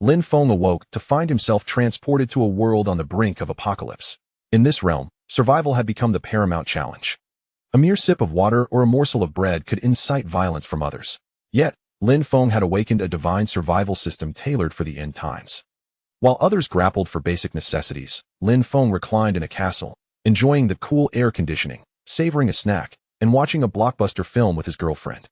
Lin Feng awoke to find himself transported to a world on the brink of apocalypse. In this realm, survival had become the paramount challenge. A mere sip of water or a morsel of bread could incite violence from others. Yet, Lin Feng had awakened a divine survival system tailored for the end times. While others grappled for basic necessities, Lin Feng reclined in a castle, enjoying the cool air conditioning, savoring a snack, and watching a blockbuster film with his girlfriend.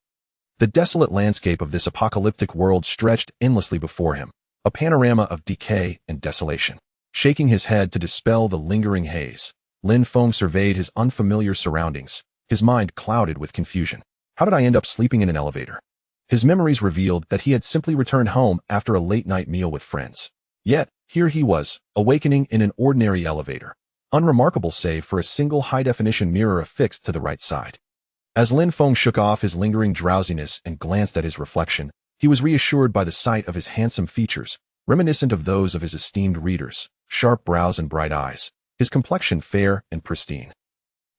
The desolate landscape of this apocalyptic world stretched endlessly before him, a panorama of decay and desolation. Shaking his head to dispel the lingering haze, Lin Feng surveyed his unfamiliar surroundings, his mind clouded with confusion. How did I end up sleeping in an elevator? His memories revealed that he had simply returned home after a late-night meal with friends. Yet, here he was, awakening in an ordinary elevator, unremarkable save for a single high-definition mirror affixed to the right side. As Lin Feng shook off his lingering drowsiness and glanced at his reflection, he was reassured by the sight of his handsome features, reminiscent of those of his esteemed readers, sharp brows and bright eyes, his complexion fair and pristine.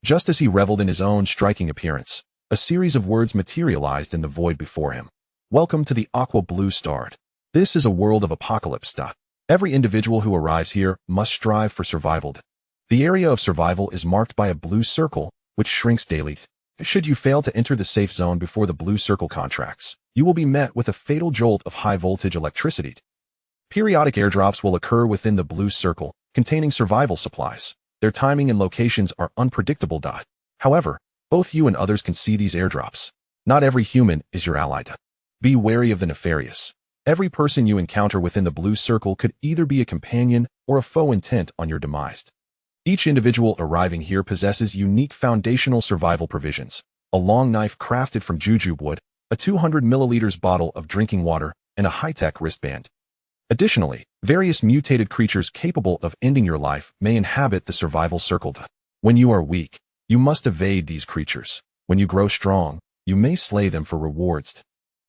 Just as he reveled in his own striking appearance, a series of words materialized in the void before him. Welcome to the Aqua Blue Starred. This is a world of apocalypse. Every individual who arrives here must strive for survival. The area of survival is marked by a blue circle, which shrinks daily. Should you fail to enter the safe zone before the blue circle contracts, you will be met with a fatal jolt of high-voltage electricity. Periodic airdrops will occur within the blue circle, containing survival supplies. Their timing and locations are unpredictable. However, both you and others can see these airdrops. Not every human is your ally. Be wary of the nefarious. Every person you encounter within the blue circle could either be a companion or a foe intent on your demise. Each individual arriving here possesses unique foundational survival provisions: a long knife crafted from jujube wood, a 200 milliliters bottle of drinking water, and a high-tech wristband. Additionally, various mutated creatures capable of ending your life may inhabit the survival circle. When you are weak, you must evade these creatures. When you grow strong, you may slay them for rewards.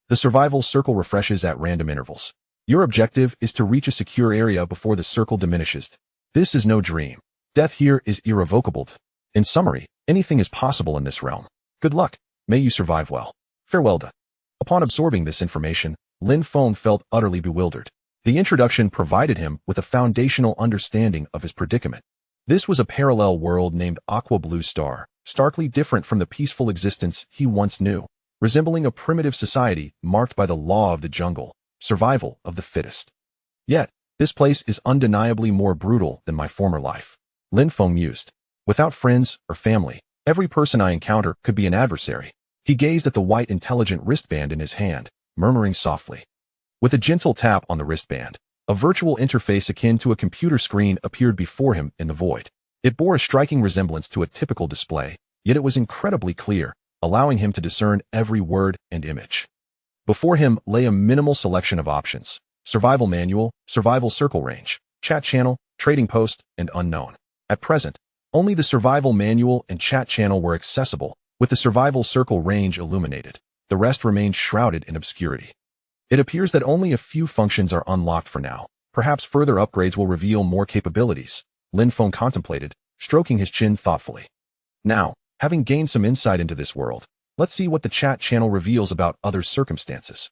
The survival circle refreshes at random intervals. Your objective is to reach a secure area before the circle diminishes. This is no dream. Death here is irrevocable. In summary, anything is possible in this realm. Good luck. May you survive well. Farewell. Upon absorbing this information, Lin Feng felt utterly bewildered. The introduction provided him with a foundational understanding of his predicament. This was a parallel world named Aqua Blue Star, starkly different from the peaceful existence he once knew, resembling a primitive society marked by the law of the jungle, survival of the fittest. Yet, this place is undeniably more brutal than my former life. Lin Feng mused. Without friends or family, every person I encounter could be an adversary. He gazed at the white intelligent wristband in his hand, murmuring softly. With a gentle tap on the wristband, a virtual interface akin to a computer screen appeared before him in the void. It bore a striking resemblance to a typical display, yet it was incredibly clear, allowing him to discern every word and image. Before him lay a minimal selection of options: survival manual, survival circle range, chat channel, trading post, and unknown. At present, only the survival manual and chat channel were accessible, with the survival circle range illuminated. The rest remained shrouded in obscurity. It appears that only a few functions are unlocked for now. Perhaps further upgrades will reveal more capabilities, Lin Feng contemplated, stroking his chin thoughtfully. Now, having gained some insight into this world, let's see what the chat channel reveals about other circumstances.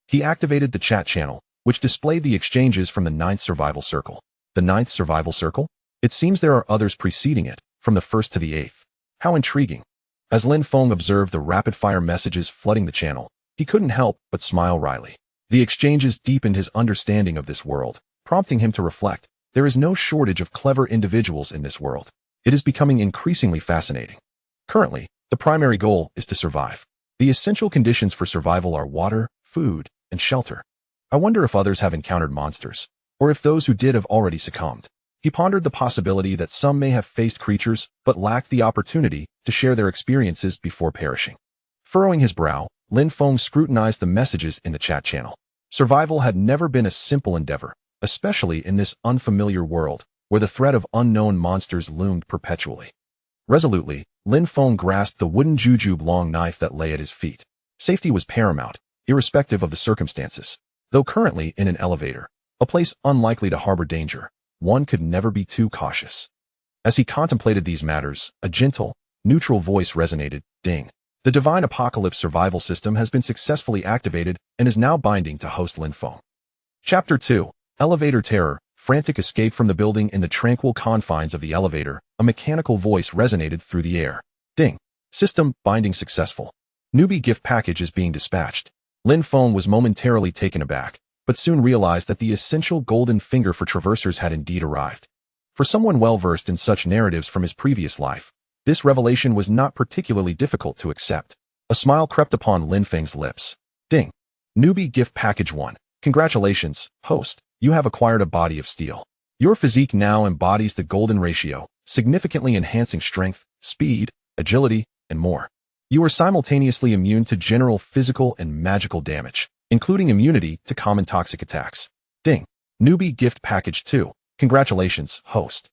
He activated the chat channel, which displayed the exchanges from the 9th survival circle. The 9th survival circle? It seems there are others preceding it, from the 1st to the 8th. How intriguing. As Lin Feng observed the rapid-fire messages flooding the channel, he couldn't help but smile wryly. The exchanges deepened his understanding of this world, prompting him to reflect. There is no shortage of clever individuals in this world. It is becoming increasingly fascinating. Currently, the primary goal is to survive. The essential conditions for survival are water, food, and shelter. I wonder if others have encountered monsters, or if those who did have already succumbed. He pondered the possibility that some may have faced creatures but lacked the opportunity to share their experiences before perishing. Furrowing his brow, Lin Feng scrutinized the messages in the chat channel. Survival had never been a simple endeavor, especially in this unfamiliar world, where the threat of unknown monsters loomed perpetually. Resolutely, Lin Feng grasped the wooden jujube long knife that lay at his feet. Safety was paramount, irrespective of the circumstances. Though currently in an elevator, a place unlikely to harbor danger, one could never be too cautious. As he contemplated these matters, a gentle, neutral voice resonated. Ding. The Divine Apocalypse Survival System has been successfully activated and is now binding to host Lin Feng. Chapter 2. Elevator terror, frantic escape from the building. In the tranquil confines of the elevator, a mechanical voice resonated through the air. Ding. System binding successful. Newbie gift package is being dispatched. Lin Feng was momentarily taken aback, but soon realized that the essential golden finger for traversers had indeed arrived. For someone well-versed in such narratives from his previous life, this revelation was not particularly difficult to accept. A smile crept upon Lin Feng's lips. Ding. Newbie gift package 1. Congratulations, host. You have acquired a body of steel. Your physique now embodies the golden ratio, significantly enhancing strength, speed, agility, and more. You are simultaneously immune to general physical and magical damage, including immunity to common toxic attacks. Ding. Newbie gift package 2. Congratulations, host.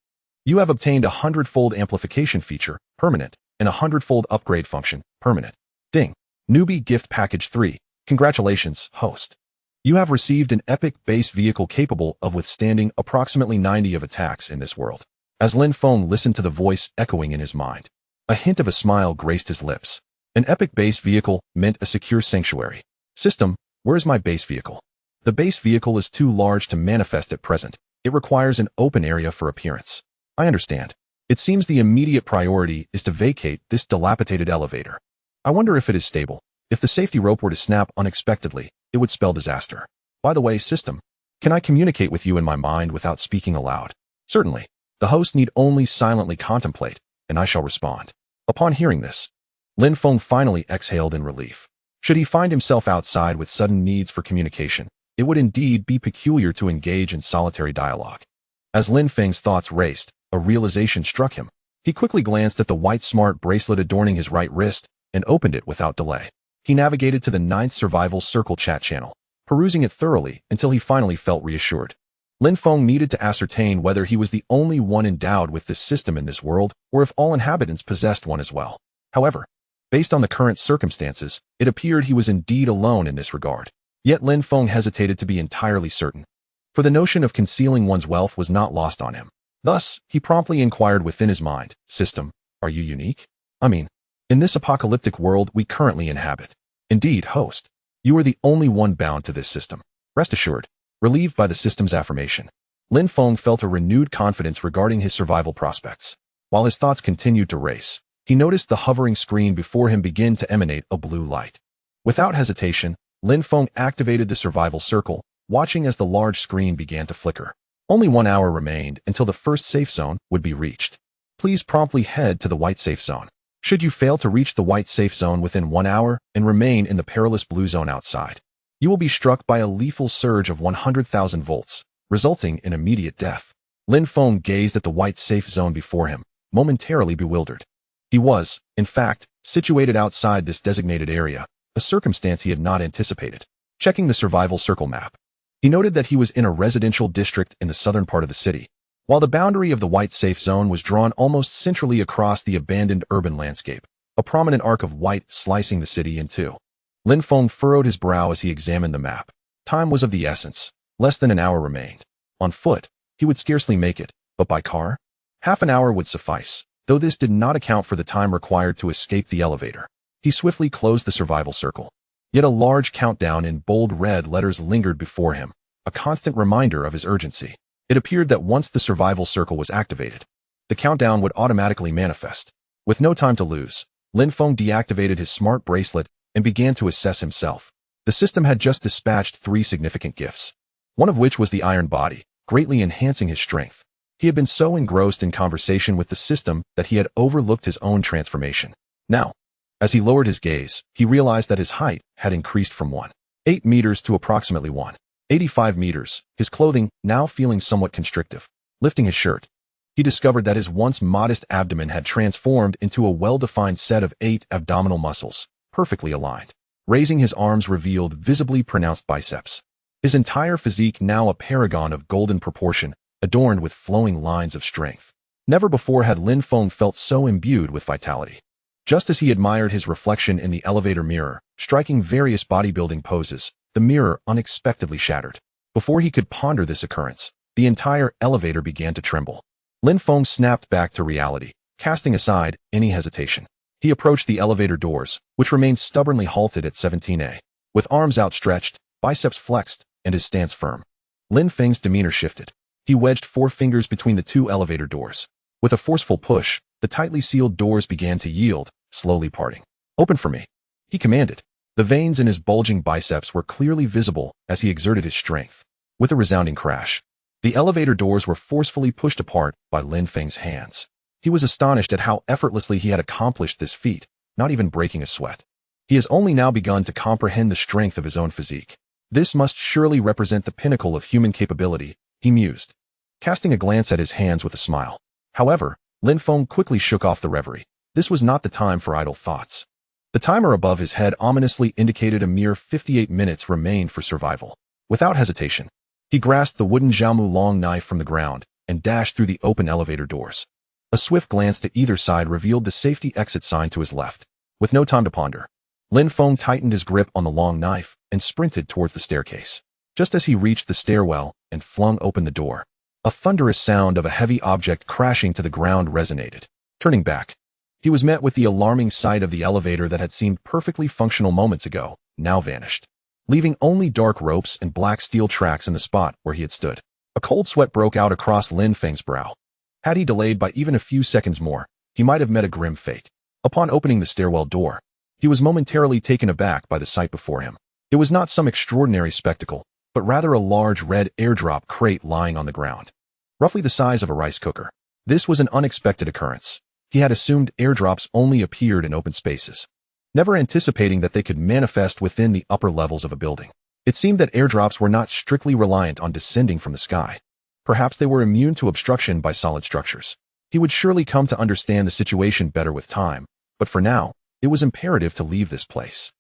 You have obtained a 100-fold amplification feature, permanent, and a 100-fold upgrade function, permanent. Ding. Newbie gift package 3. Congratulations, host. You have received an epic base vehicle capable of withstanding approximately 90 of attacks in this world. As Lin Feng listened to the voice echoing in his mind, a hint of a smile graced his lips. An epic base vehicle meant a secure sanctuary. System, where is my base vehicle? The base vehicle is too large to manifest at present. It requires an open area for appearance. I understand. It seems the immediate priority is to vacate this dilapidated elevator. I wonder if it is stable. If the safety rope were to snap unexpectedly, it would spell disaster. By the way, system, can I communicate with you in my mind without speaking aloud? Certainly. The host need only silently contemplate, and I shall respond. Upon hearing this, Lin Feng finally exhaled in relief. Should he find himself outside with sudden needs for communication, it would indeed be peculiar to engage in solitary dialogue. As Lin Feng's thoughts raced, a realization struck him. He quickly glanced at the white smart bracelet adorning his right wrist and opened it without delay. He navigated to the 9th Survival Circle chat channel, perusing it thoroughly until he finally felt reassured. Lin Feng needed to ascertain whether he was the only one endowed with this system in this world or if all inhabitants possessed one as well. However, based on the current circumstances, it appeared he was indeed alone in this regard. Yet Lin Feng hesitated to be entirely certain, for the notion of concealing one's wealth was not lost on him. Thus, he promptly inquired within his mind, System, are you unique? I mean, in this apocalyptic world we currently inhabit. Indeed, host, you are the only one bound to this system. Rest assured. Relieved by the system's affirmation, Lin Feng felt a renewed confidence regarding his survival prospects. While his thoughts continued to race, he noticed the hovering screen before him begin to emanate a blue light. Without hesitation, Lin Feng activated the survival circle, watching as the large screen began to flicker. Only 1 hour remained until the first safe zone would be reached. Please promptly head to the white safe zone. Should you fail to reach the white safe zone within 1 hour and remain in the perilous blue zone outside, you will be struck by a lethal surge of 100,000 volts, resulting in immediate death. Lin Feng gazed at the white safe zone before him, momentarily bewildered. He was, in fact, situated outside this designated area, a circumstance he had not anticipated. Checking the survival circle map, he noted that he was in a residential district in the southern part of the city, while the boundary of the white safe zone was drawn almost centrally across the abandoned urban landscape, a prominent arc of white slicing the city in two. Lin Feng furrowed his brow as he examined the map. Time was of the essence. Less than an hour remained. On foot, he would scarcely make it, but by car? Half an hour would suffice, though this did not account for the time required to escape the elevator. He swiftly closed the survival circle. Yet a large countdown in bold red letters lingered before him, a constant reminder of his urgency. It appeared that once the survival circle was activated, the countdown would automatically manifest. With no time to lose, Lin Feng deactivated his smart bracelet and began to assess himself. The system had just dispatched 3 significant gifts, one of which was the iron body, greatly enhancing his strength. He had been so engrossed in conversation with the system that he had overlooked his own transformation. Now, as he lowered his gaze, he realized that his height had increased from 1.8 meters to approximately 1.85 meters, his clothing now feeling somewhat constrictive. Lifting his shirt, he discovered that his once modest abdomen had transformed into a well-defined set of 8 abdominal muscles, perfectly aligned. Raising his arms revealed visibly pronounced biceps. His entire physique now a paragon of golden proportion, adorned with flowing lines of strength. Never before had Lin Feng felt so imbued with vitality. Just as he admired his reflection in the elevator mirror, striking various bodybuilding poses, the mirror unexpectedly shattered. Before he could ponder this occurrence, the entire elevator began to tremble. Lin Feng snapped back to reality, casting aside any hesitation. He approached the elevator doors, which remained stubbornly halted at 17A. With arms outstretched, biceps flexed, and his stance firm, Lin Feng's demeanor shifted. He wedged 4 fingers between the 2 elevator doors. With a forceful push, the tightly sealed doors began to yield, slowly parting. "Open for me," he commanded. The veins in his bulging biceps were clearly visible as he exerted his strength. With a resounding crash, the elevator doors were forcefully pushed apart by Lin Feng's hands. He was astonished at how effortlessly he had accomplished this feat, not even breaking a sweat. He has only now begun to comprehend the strength of his own physique. This must surely represent the pinnacle of human capability, he mused, casting a glance at his hands with a smile. However, Lin Feng quickly shook off the reverie. This was not the time for idle thoughts. The timer above his head ominously indicated a mere 58 minutes remained for survival. Without hesitation, he grasped the wooden Xiaomu long knife from the ground and dashed through the open elevator doors. A swift glance to either side revealed the safety exit sign to his left. With no time to ponder, Lin Feng tightened his grip on the long knife and sprinted towards the staircase. Just as he reached the stairwell and flung open the door, a thunderous sound of a heavy object crashing to the ground resonated. Turning back, he was met with the alarming sight of the elevator that had seemed perfectly functional moments ago, now vanished, leaving only dark ropes and black steel tracks in the spot where he had stood. A cold sweat broke out across Lin Feng's brow. Had he delayed by even a few seconds more, he might have met a grim fate. Upon opening the stairwell door, he was momentarily taken aback by the sight before him. It was not some extraordinary spectacle, but rather a large red airdrop crate lying on the ground, roughly the size of a rice cooker. This was an unexpected occurrence. He had assumed airdrops only appeared in open spaces, never anticipating that they could manifest within the upper levels of a building. It seemed that airdrops were not strictly reliant on descending from the sky. Perhaps they were immune to obstruction by solid structures. He would surely come to understand the situation better with time, but for now, it was imperative to leave this place.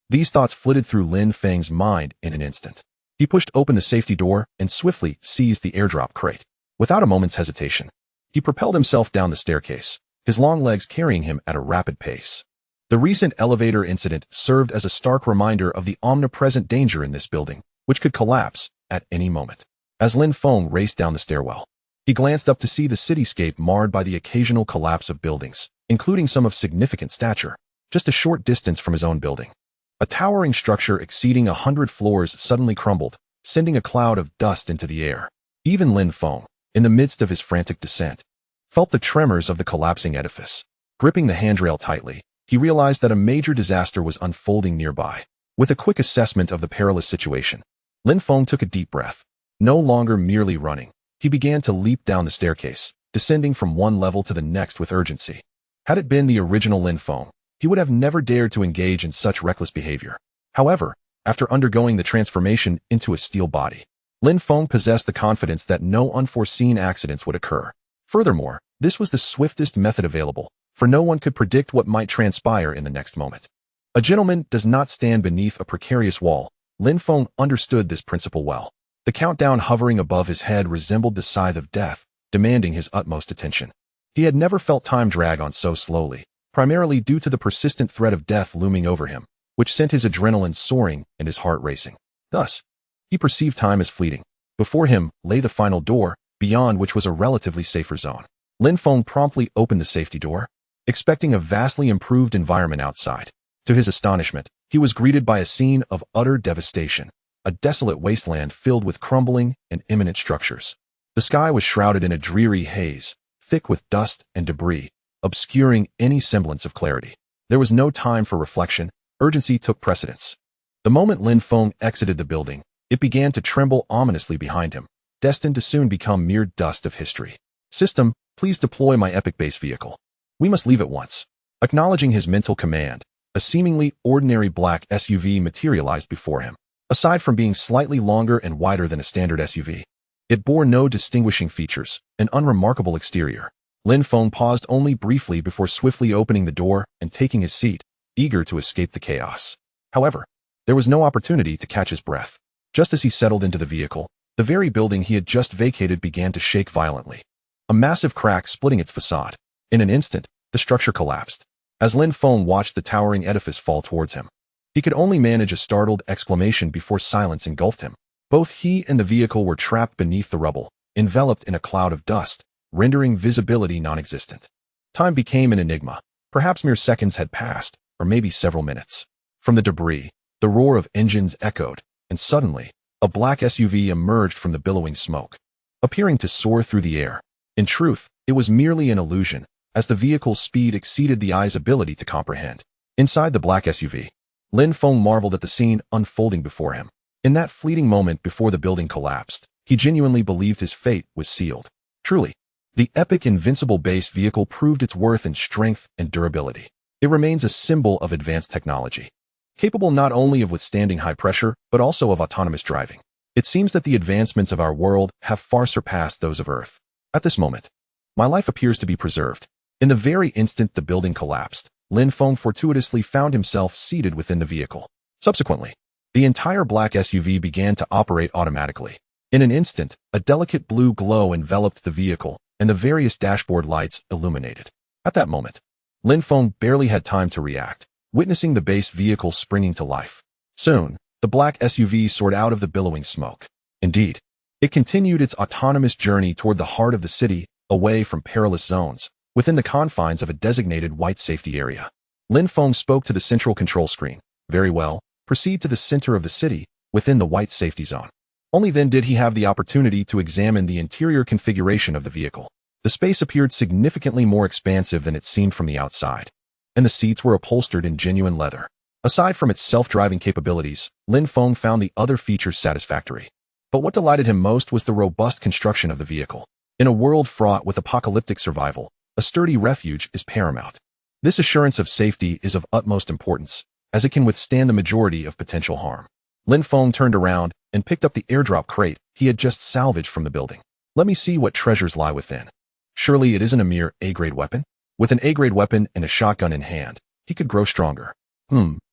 These thoughts flitted through Lin Feng's mind in an instant. He pushed open the safety door and swiftly seized the airdrop crate. Without a moment's hesitation, he propelled himself down the staircase, his long legs carrying him at a rapid pace. The recent elevator incident served as a stark reminder of the omnipresent danger in this building, which could collapse at any moment. As Lin Feng raced down the stairwell, he glanced up to see the cityscape marred by the occasional collapse of buildings, including some of significant stature, just a short distance from his own building. A towering structure exceeding 100 floors suddenly crumbled, sending a cloud of dust into the air. Even Lin Feng, in the midst of his frantic descent, felt the tremors of the collapsing edifice. Gripping the handrail tightly, he realized that a major disaster was unfolding nearby. With a quick assessment of the perilous situation, Lin Feng took a deep breath. No longer merely running, he began to leap down the staircase, descending from one level to the next with urgency. Had it been the original Lin Feng, he would have never dared to engage in such reckless behavior. However, after undergoing the transformation into a steel body, Lin Feng possessed the confidence that no unforeseen accidents would occur. Furthermore, this was the swiftest method available, for no one could predict what might transpire in the next moment. A gentleman does not stand beneath a precarious wall. Lin Feng understood this principle well. The countdown hovering above his head resembled the scythe of death, demanding his utmost attention. He had never felt time drag on so slowly, primarily due to the persistent threat of death looming over him, which sent his adrenaline soaring and his heart racing. Thus, he perceived time as fleeting. Before him lay the final door, beyond which was a relatively safer zone. Lin Feng promptly opened the safety door, expecting a vastly improved environment outside. To his astonishment, he was greeted by a scene of utter devastation, a desolate wasteland filled with crumbling and imminent structures. The sky was shrouded in a dreary haze, thick with dust and debris, obscuring any semblance of clarity. There was no time for reflection. Urgency took precedence. The moment Lin Feng exited the building, it began to tremble ominously behind him, destined to soon become mere dust of history. "System, please deploy my epic base vehicle. We must leave at once." Acknowledging his mental command, a seemingly ordinary black SUV materialized before him. Aside from being slightly longer and wider than a standard SUV, it bore no distinguishing features, an unremarkable exterior. Lin Feng paused only briefly before swiftly opening the door and taking his seat, eager to escape the chaos. However, there was no opportunity to catch his breath. Just as he settled into the vehicle, the very building he had just vacated began to shake violently, a massive crack splitting its facade. In an instant, the structure collapsed. As Lin Feng watched the towering edifice fall towards him, he could only manage a startled exclamation before silence engulfed him. Both he and the vehicle were trapped beneath the rubble, enveloped in a cloud of dust, rendering visibility non-existent. Time became an enigma. Perhaps mere seconds had passed, or maybe several minutes. From the debris, the roar of engines echoed, and suddenly, a black SUV emerged from the billowing smoke, appearing to soar through the air. In truth, it was merely an illusion, as the vehicle's speed exceeded the eye's ability to comprehend. Inside the black SUV, Lin Feng marveled at the scene unfolding before him. In that fleeting moment before the building collapsed, he genuinely believed his fate was sealed. Truly, the epic invincible base vehicle proved its worth in strength and durability. It remains a symbol of advanced technology, capable not only of withstanding high pressure, but also of autonomous driving. It seems that the advancements of our world have far surpassed those of Earth. At this moment, my life appears to be preserved. In the very instant the building collapsed, Lin Feng fortuitously found himself seated within the vehicle. Subsequently, the entire black SUV began to operate automatically. In an instant, a delicate blue glow enveloped the vehicle, and the various dashboard lights illuminated. At that moment, Lin Feng barely had time to react, witnessing the base vehicle springing to life. Soon, the black SUV soared out of the billowing smoke. Indeed, it continued its autonomous journey toward the heart of the city, away from perilous zones, within the confines of a designated white safety area. Lin Feng spoke to the central control screen. Very well, proceed to the center of the city, within the white safety zone. Only then did he have the opportunity to examine the interior configuration of the vehicle. The space appeared significantly more expansive than it seemed from the outside, and the seats were upholstered in genuine leather. Aside from its self-driving capabilities, Lin Feng found the other features satisfactory. But what delighted him most was the robust construction of the vehicle. In a world fraught with apocalyptic survival, a sturdy refuge is paramount. This assurance of safety is of utmost importance, as it can withstand the majority of potential harm. Lin Feng turned around and picked up the airdrop crate he had just salvaged from the building. Let me see what treasures lie within. Surely it isn't a mere A-grade weapon? With an A-grade weapon and a shotgun in hand, he could grow stronger.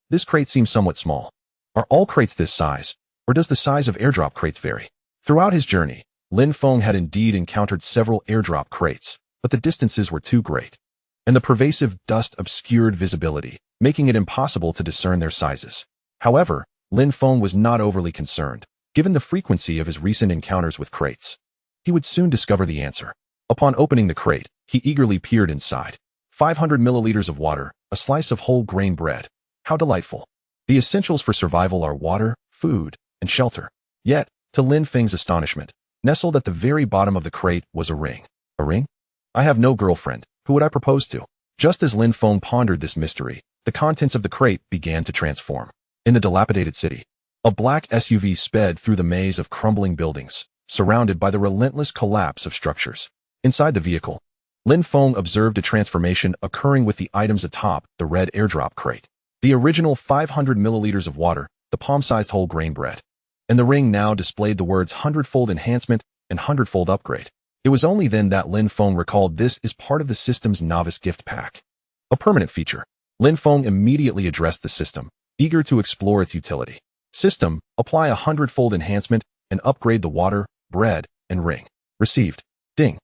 This crate seems somewhat small. Are all crates this size, or does the size of airdrop crates vary? Throughout his journey, Lin Feng had indeed encountered several airdrop crates, but the distances were too great, and the pervasive dust obscured visibility, making it impossible to discern their sizes. However, Lin Feng was not overly concerned, given the frequency of his recent encounters with crates. He would soon discover the answer. Upon opening the crate, he eagerly peered inside. 500 milliliters of water, a slice of whole grain bread. How delightful. The essentials for survival are water, food, and shelter. Yet, to Lin Feng's astonishment, nestled at the very bottom of the crate was a ring. A ring? I have no girlfriend. Who would I propose to? Just as Lin Feng pondered this mystery, the contents of the crate began to transform. In the dilapidated city, a black SUV sped through the maze of crumbling buildings, surrounded by the relentless collapse of structures. Inside the vehicle, Lin Feng observed a transformation occurring with the items atop the red airdrop crate. The original 500 milliliters of water, the palm-sized whole grain bread, and the ring now displayed the words hundredfold enhancement and hundredfold upgrade. It was only then that Lin Feng recalled this is part of the system's novice gift pack, a permanent feature. Lin Feng immediately addressed the system, eager to explore its utility. System, apply a hundredfold enhancement and upgrade the water, bread, and ring. Received. Ding.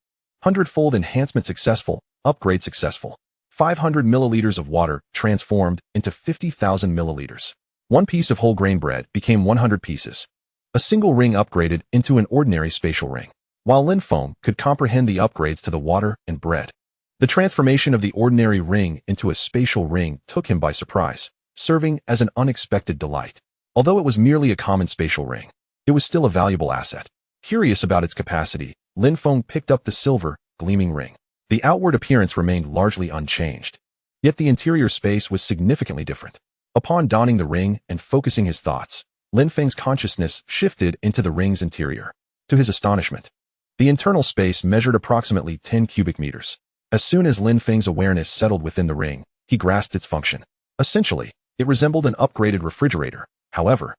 Hundredfold enhancement successful, upgrade successful. 500 milliliters of water transformed into 50,000 milliliters. One piece of whole grain bread became 100 pieces. A single ring upgraded into an ordinary spatial ring. While Lin Feng could comprehend the upgrades to the water and bread, the transformation of the ordinary ring into a spatial ring took him by surprise, serving as an unexpected delight. Although it was merely a common spatial ring, it was still a valuable asset. Curious about its capacity, Lin Feng picked up the silver, gleaming ring. The outward appearance remained largely unchanged, yet the interior space was significantly different. Upon donning the ring and focusing his thoughts, Lin Feng's consciousness shifted into the ring's interior. To his astonishment, the internal space measured approximately 10 cubic meters. As soon as Lin Feng's awareness settled within the ring, he grasped its function. Essentially, it resembled an upgraded refrigerator. However,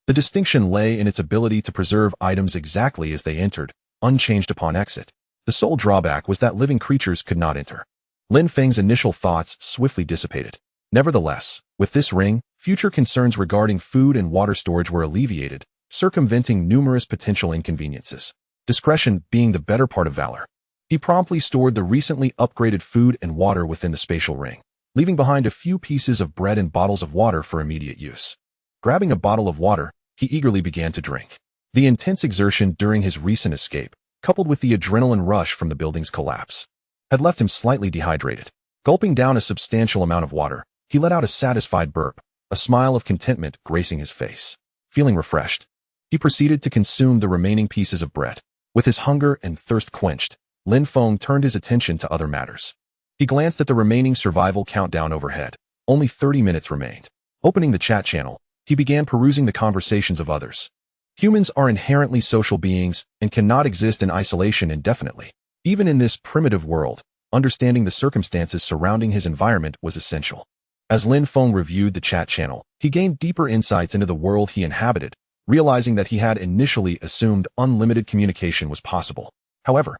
the distinction lay in its ability to preserve items exactly as they entered, unchanged upon exit. The sole drawback was that living creatures could not enter. Lin Feng's initial thoughts swiftly dissipated. Nevertheless, with this ring, future concerns regarding food and water storage were alleviated, circumventing numerous potential inconveniences. Discretion being the better part of valor. He promptly stored the recently upgraded food and water within the spatial ring, leaving behind a few pieces of bread and bottles of water for immediate use. Grabbing a bottle of water, he eagerly began to drink. The intense exertion during his recent escape, coupled with the adrenaline rush from the building's collapse, had left him slightly dehydrated. Gulping down a substantial amount of water, he let out a satisfied burp, a smile of contentment gracing his face. Feeling refreshed, He proceeded to consume the remaining pieces of bread. With his hunger and thirst quenched, Lin Feng turned his attention to other matters. He glanced at the remaining survival countdown overhead. Only 30 minutes remained. Opening the chat channel, he began perusing the conversations of others. Humans are inherently social beings and cannot exist in isolation indefinitely. Even in this primitive world, understanding the circumstances surrounding his environment was essential. As Lin Feng reviewed the chat channel, he gained deeper insights into the world he inhabited, realizing that he had initially assumed unlimited communication was possible. However,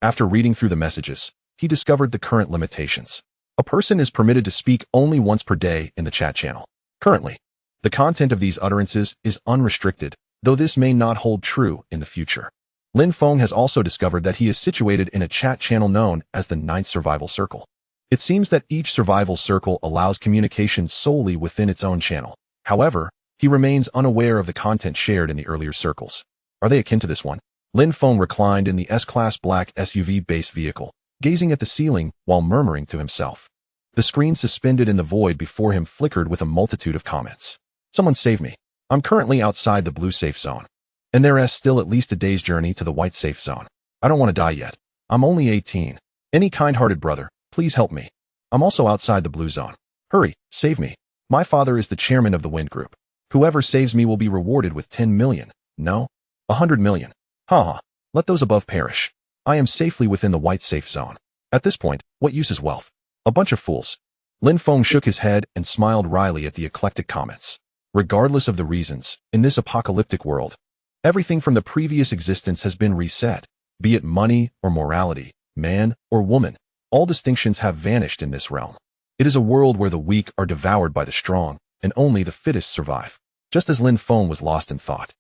after reading through the messages, he discovered the current limitations. A person is permitted to speak only once per day in the chat channel. Currently, the content of these utterances is unrestricted, though this may not hold true in the future. Lin Feng has also discovered that he is situated in a chat channel known as the 9th Survival Circle. It seems that each survival circle allows communication solely within its own channel. However, he remains unaware of the content shared in the earlier circles. Are they akin to this one? Lin Feng reclined in the S-Class black SUV-based vehicle, gazing at the ceiling while murmuring to himself. The screen suspended in the void before him flickered with a multitude of comments. Someone save me. I'm currently outside the blue safe zone. And there's still at least a day's journey to the white safe zone. I don't want to die yet. I'm only 18. Any kind-hearted brother, please help me. I'm also outside the blue zone. Hurry, save me. My father is the chairman of the Wind Group. Whoever saves me will be rewarded with 10 million. No? 100 million. Haha. Let those above perish. I am safely within the white safe zone. At this point, what use is wealth? A bunch of fools. Lin Feng shook his head and smiled wryly at the eclectic comments. Regardless of the reasons, in this apocalyptic world, everything from the previous existence has been reset. Be it money or morality, man or woman, all distinctions have vanished in this realm. It is a world where the weak are devoured by the strong, and only the fittest survive. Just as Lin Feng was lost in thought,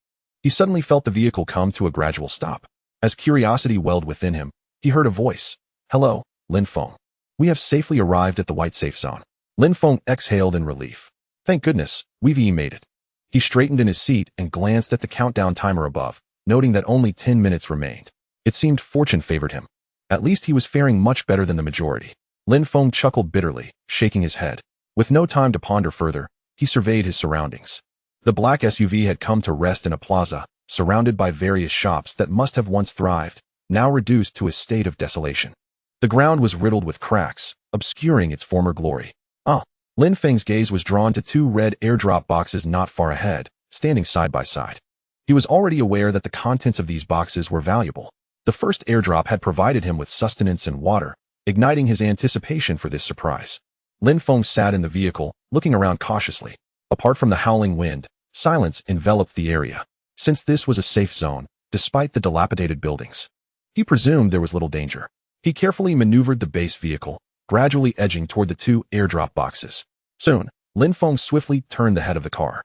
he suddenly felt the vehicle come to a gradual stop. As curiosity welled within him, he heard a voice. Hello, Lin Feng. We have safely arrived at the white safe zone. Lin Feng exhaled in relief. Thank goodness, we've made it. He straightened in his seat and glanced at the countdown timer above, noting that only 10 minutes remained. It seemed fortune favored him. At least he was faring much better than the majority. Lin Feng chuckled bitterly, shaking his head. With no time to ponder further, he surveyed his surroundings. The black SUV had come to rest in a plaza, surrounded by various shops that must have once thrived, now reduced to a state of desolation. The ground was riddled with cracks, obscuring its former glory. Lin Feng's gaze was drawn to two red airdrop boxes not far ahead, standing side by side. He was already aware that the contents of these boxes were valuable. The first airdrop had provided him with sustenance and water, igniting his anticipation for this surprise. Lin Feng sat in the vehicle, looking around cautiously. Apart from the howling wind, silence enveloped the area. Since this was a safe zone, despite the dilapidated buildings, he presumed there was little danger. He carefully maneuvered the base vehicle, gradually edging toward the two airdrop boxes. Soon, Lin Feng swiftly turned the head of the car.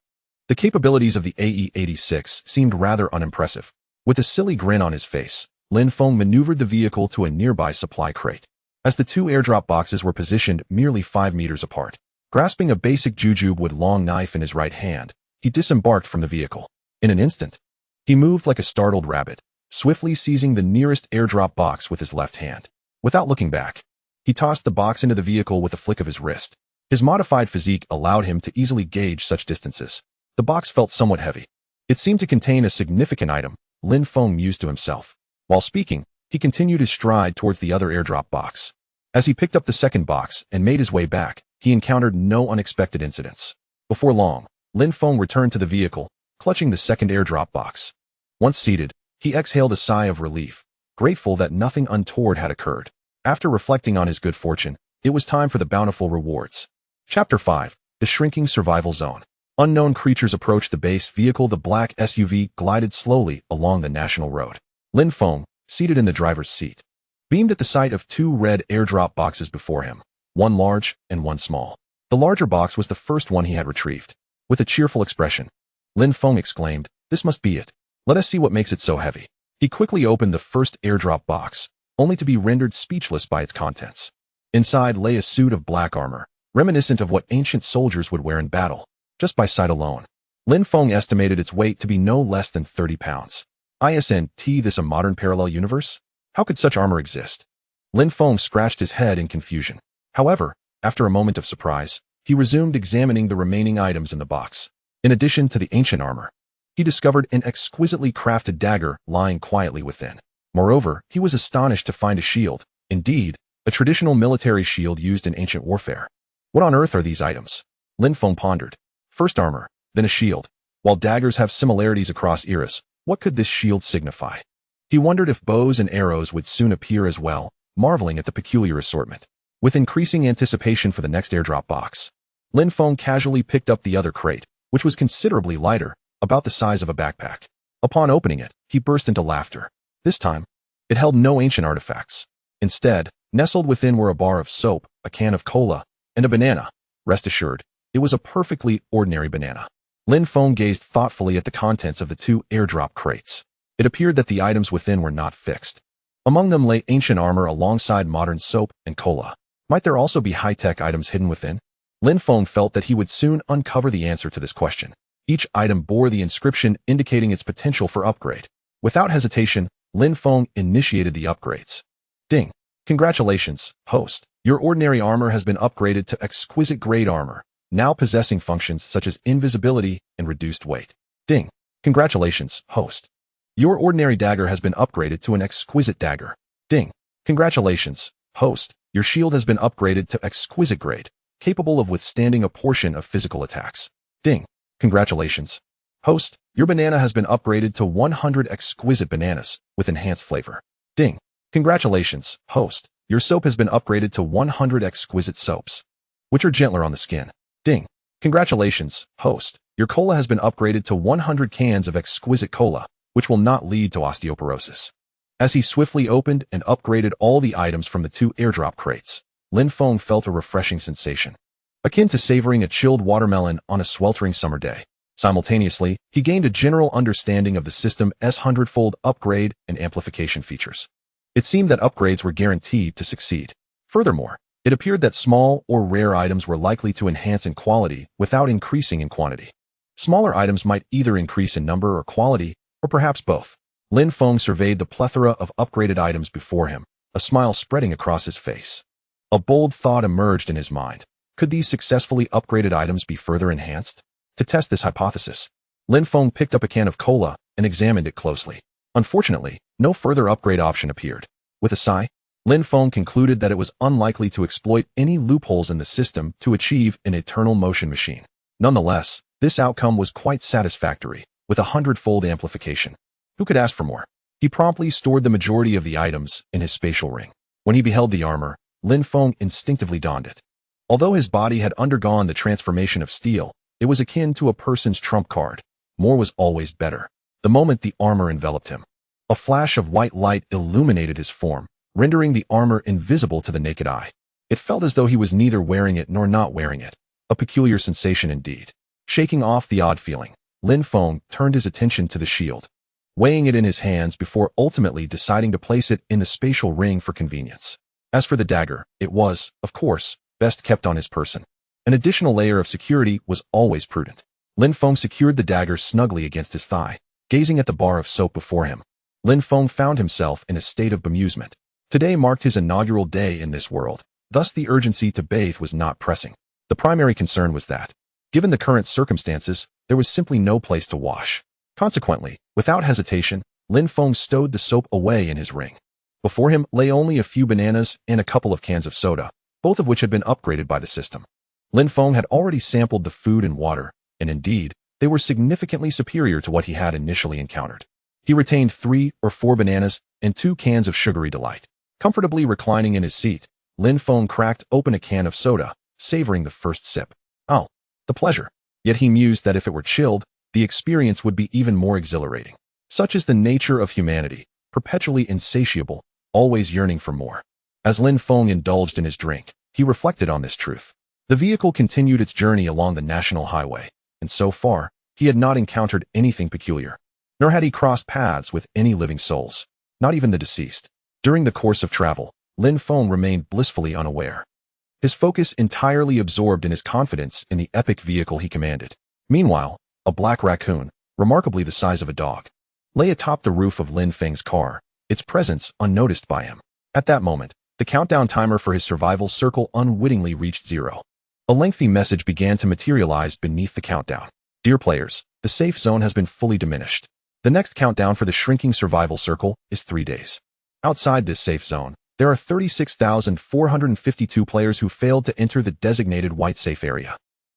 The capabilities of the AE-86 seemed rather unimpressive. With a silly grin on his face, Lin Feng maneuvered the vehicle to a nearby supply crate. As the two airdrop boxes were positioned merely 5 meters apart, grasping a basic jujube wood long knife in his right hand, he disembarked from the vehicle. In an instant, he moved like a startled rabbit, swiftly seizing the nearest airdrop box with his left hand. Without looking back, he tossed the box into the vehicle with a flick of his wrist. His modified physique allowed him to easily gauge such distances. The box felt somewhat heavy. It seemed to contain a significant item, Lin Feng mused to himself. While speaking, he continued his stride towards the other airdrop box. As he picked up the second box and made his way back, he encountered no unexpected incidents. Before long, Lin Feng returned to the vehicle, clutching the second airdrop box. Once seated, he exhaled a sigh of relief, grateful that nothing untoward had occurred. After reflecting on his good fortune, it was time for the bountiful rewards. Chapter 5. The Shrinking Survival Zone. Unknown creatures approached the base vehicle. The black SUV glided slowly along the national road. Lin Feng, seated in the driver's seat, beamed at the sight of two red airdrop boxes before him, one large and one small. The larger box was the first one he had retrieved. With a cheerful expression, Lin Feng exclaimed, "This must be it. Let us see what makes it so heavy." He quickly opened the first airdrop box, only to be rendered speechless by its contents. Inside lay a suit of black armor, reminiscent of what ancient soldiers would wear in battle. Just by sight alone, Lin Feng estimated its weight to be no less than 30 pounds. Isn't this a modern parallel universe? How could such armor exist? Lin Feng scratched his head in confusion. However, after a moment of surprise, he resumed examining the remaining items in the box. In addition to the ancient armor, he discovered an exquisitely crafted dagger lying quietly within. Moreover, he was astonished to find a shield, indeed, a traditional military shield used in ancient warfare. What on earth are these items? Lin Feng pondered. First armor, then a shield. While daggers have similarities across eras, what could this shield signify? He wondered if bows and arrows would soon appear as well, marveling at the peculiar assortment. With increasing anticipation for the next airdrop box, Lin Feng casually picked up the other crate, which was considerably lighter, about the size of a backpack. Upon opening it, he burst into laughter. This time, it held no ancient artifacts. Instead, nestled within were a bar of soap, a can of cola, and a banana. Rest assured, it was a perfectly ordinary banana. Lin Feng gazed thoughtfully at the contents of the two airdrop crates. It appeared that the items within were not fixed. Among them lay ancient armor alongside modern soap and cola. Might there also be high-tech items hidden within? Lin Feng felt that he would soon uncover the answer to this question. Each item bore the inscription indicating its potential for upgrade. Without hesitation, Lin Feng initiated the upgrades. Ding! Congratulations, host. Your ordinary armor has been upgraded to exquisite grade armor, now possessing functions such as invisibility and reduced weight. Ding! Congratulations, host. Your ordinary dagger has been upgraded to an exquisite dagger. Ding! Congratulations, host. Your shield has been upgraded to exquisite grade, capable of withstanding a portion of physical attacks. Ding! Congratulations, host. Your banana has been upgraded to 100 exquisite bananas with enhanced flavor. Ding! Congratulations, host. Your soap has been upgraded to 100 exquisite soaps, which are gentler on the skin. Ding! Congratulations, host. Your cola has been upgraded to 100 cans of exquisite cola, which will not lead to osteoporosis. As he swiftly opened and upgraded all the items from the two airdrop crates, Lin Feng felt a refreshing sensation, akin to savoring a chilled watermelon on a sweltering summer day. Simultaneously, he gained a general understanding of the system's hundredfold upgrade and amplification features. It seemed that upgrades were guaranteed to succeed. Furthermore, it appeared that small or rare items were likely to enhance in quality without increasing in quantity. Smaller items might either increase in number or quality, or perhaps both. Lin Feng surveyed the plethora of upgraded items before him, a smile spreading across his face. A bold thought emerged in his mind. Could these successfully upgraded items be further enhanced? To test this hypothesis, Lin Feng picked up a can of cola and examined it closely. Unfortunately, no further upgrade option appeared. With a sigh, Lin Feng concluded that it was unlikely to exploit any loopholes in the system to achieve an eternal motion machine. Nonetheless, this outcome was quite satisfactory, with 100-fold amplification. Who could ask for more? He promptly stored the majority of the items in his spatial ring. When he beheld the armor, Lin Feng instinctively donned it. Although his body had undergone the transformation of steel, it was akin to a person's trump card. More was always better. The moment the armor enveloped him, a flash of white light illuminated his form, rendering the armor invisible to the naked eye. It felt as though he was neither wearing it nor not wearing it. A peculiar sensation indeed. Shaking off the odd feeling, Lin Feng turned his attention to the shield, weighing it in his hands before ultimately deciding to place it in the spatial ring for convenience. As for the dagger, it was, of course, best kept on his person. An additional layer of security was always prudent. Lin Feng secured the dagger snugly against his thigh. Gazing at the bar of soap before him, Lin Feng found himself in a state of bemusement. Today marked his inaugural day in this world, thus the urgency to bathe was not pressing. The primary concern was that, given the current circumstances, there was simply no place to wash. Consequently, without hesitation, Lin Feng stowed the soap away in his ring. Before him lay only a few bananas and a couple of cans of soda, both of which had been upgraded by the system. Lin Feng had already sampled the food and water, and indeed, they were significantly superior to what he had initially encountered. He retained 3 or 4 bananas and 2 cans of sugary delight. Comfortably reclining in his seat, Lin Feng cracked open a can of soda, savoring the first sip. Oh, the pleasure. Yet he mused that if it were chilled, the experience would be even more exhilarating. Such is the nature of humanity, perpetually insatiable, always yearning for more. As Lin Feng indulged in his drink, he reflected on this truth. The vehicle continued its journey along the national highway, and so far, he had not encountered anything peculiar. Nor had he crossed paths with any living souls, not even the deceased. During the course of travel, Lin Feng remained blissfully unaware, his focus entirely absorbed in his confidence in the epic vehicle he commanded. Meanwhile, a black raccoon, remarkably the size of a dog, lay atop the roof of Lin Feng's car, its presence unnoticed by him. At that moment, the countdown timer for his survival circle unwittingly reached 0. A lengthy message began to materialize beneath the countdown. Dear players, The safe zone has been fully diminished. The next countdown for the shrinking survival circle is 3 days. Outside this safe zone, there are 36,452 players who failed to enter the designated white safe area.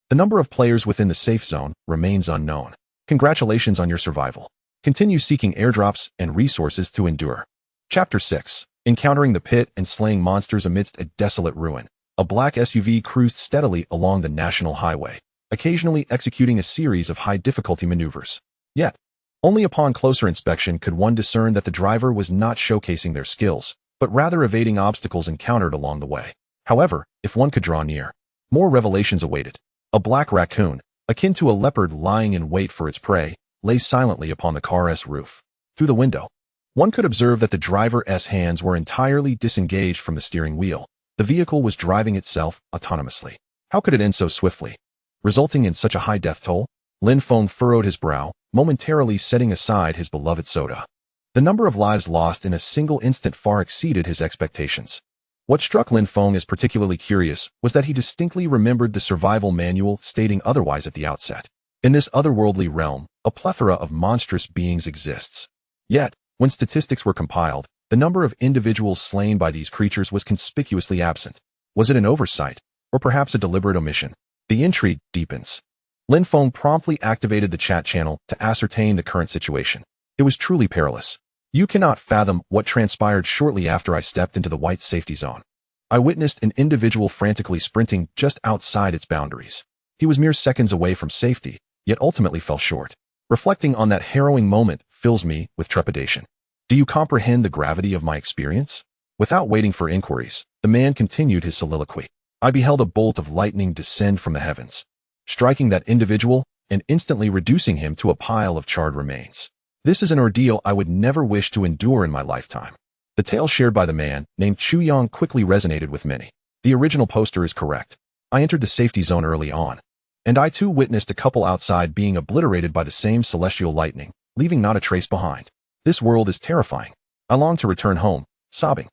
The number of players within the safe zone remains unknown. Congratulations on your survival. Continue seeking airdrops and resources to endure. Chapter 6. Encountering the pit and slaying monsters amidst a desolate ruin. A black SUV cruised steadily along the national highway, occasionally executing a series of high-difficulty maneuvers. Yet, only upon closer inspection could one discern that the driver was not showcasing their skills, but rather evading obstacles encountered along the way. However, if one could draw near, more revelations awaited. A black raccoon, akin to a leopard lying in wait for its prey, lay silently upon the car's roof. Through the window, one could observe that the driver's hands were entirely disengaged from the steering wheel. The vehicle was driving itself autonomously. How could it end so swiftly, resulting in such a high death toll? Lin Feng furrowed his brow, momentarily setting aside his beloved soda. The number of lives lost in a single instant far exceeded his expectations. What struck Lin Feng as particularly curious was that he distinctly remembered the survival manual stating otherwise at the outset. In this otherworldly realm, a plethora of monstrous beings exists. Yet, when statistics were compiled, the number of individuals slain by these creatures was conspicuously absent. Was it an oversight, or perhaps a deliberate omission? The intrigue deepens. Lin Feng promptly activated the chat channel to ascertain the current situation. It was truly perilous. You cannot fathom what transpired shortly after I stepped into the white safety zone. I witnessed an individual frantically sprinting just outside its boundaries. He was mere seconds away from safety, yet ultimately fell short. Reflecting on that harrowing moment fills me with trepidation. Do you comprehend the gravity of my experience? Without waiting for inquiries, the man continued his soliloquy. I beheld a bolt of lightning descend from the heavens, striking that individual and instantly reducing him to a pile of charred remains. This is an ordeal I would never wish to endure in my lifetime. The tale shared by the man named Chu Yang quickly resonated with many. The original poster is correct. I entered the safety zone early on, and I too witnessed a couple outside being obliterated by the same celestial lightning, leaving not a trace behind. This world is terrifying. I long to return home, sobbing.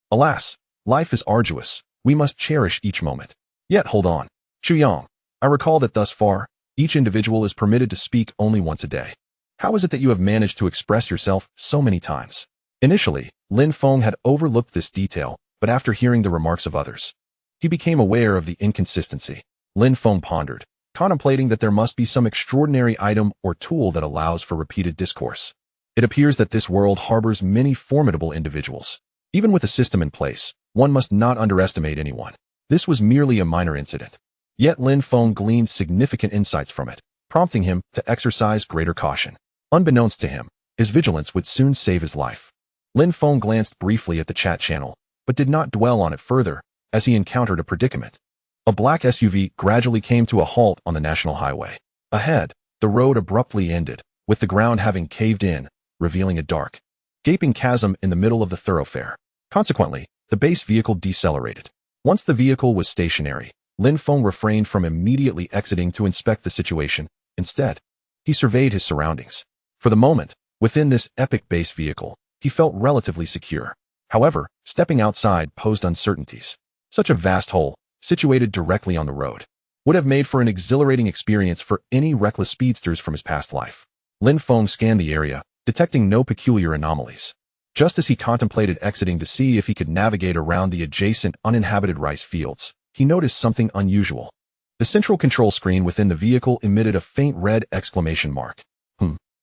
Alas, life is arduous. We must cherish each moment. Yet hold on. Chu Yang, I recall that thus far, each individual is permitted to speak only once a day. How is it that you have managed to express yourself so many times? Initially, Lin Feng had overlooked this detail, but after hearing the remarks of others, he became aware of the inconsistency. Lin Feng pondered, contemplating that there must be some extraordinary item or tool that allows for repeated discourse. It appears that this world harbors many formidable individuals. Even with a system in place, one must not underestimate anyone. This was merely a minor incident. Yet Lin Feng gleaned significant insights from it, prompting him to exercise greater caution. Unbeknownst to him, his vigilance would soon save his life. Lin Feng glanced briefly at the chat channel, but did not dwell on it further, as he encountered a predicament. A black SUV gradually came to a halt on the national highway. Ahead, the road abruptly ended, with the ground having caved in, revealing a dark, gaping chasm in the middle of the thoroughfare. Consequently, the base vehicle decelerated. Once the vehicle was stationary, Lin Feng refrained from immediately exiting to inspect the situation. Instead, he surveyed his surroundings. For the moment, within this epic base vehicle, he felt relatively secure. However, stepping outside posed uncertainties. Such a vast hole, situated directly on the road, would have made for an exhilarating experience for any reckless speedsters from his past life. Lin Feng scanned the area, detecting no peculiar anomalies. Just as he contemplated exiting to see if he could navigate around the adjacent uninhabited rice fields, he noticed something unusual. The central control screen within the vehicle emitted a faint red exclamation mark.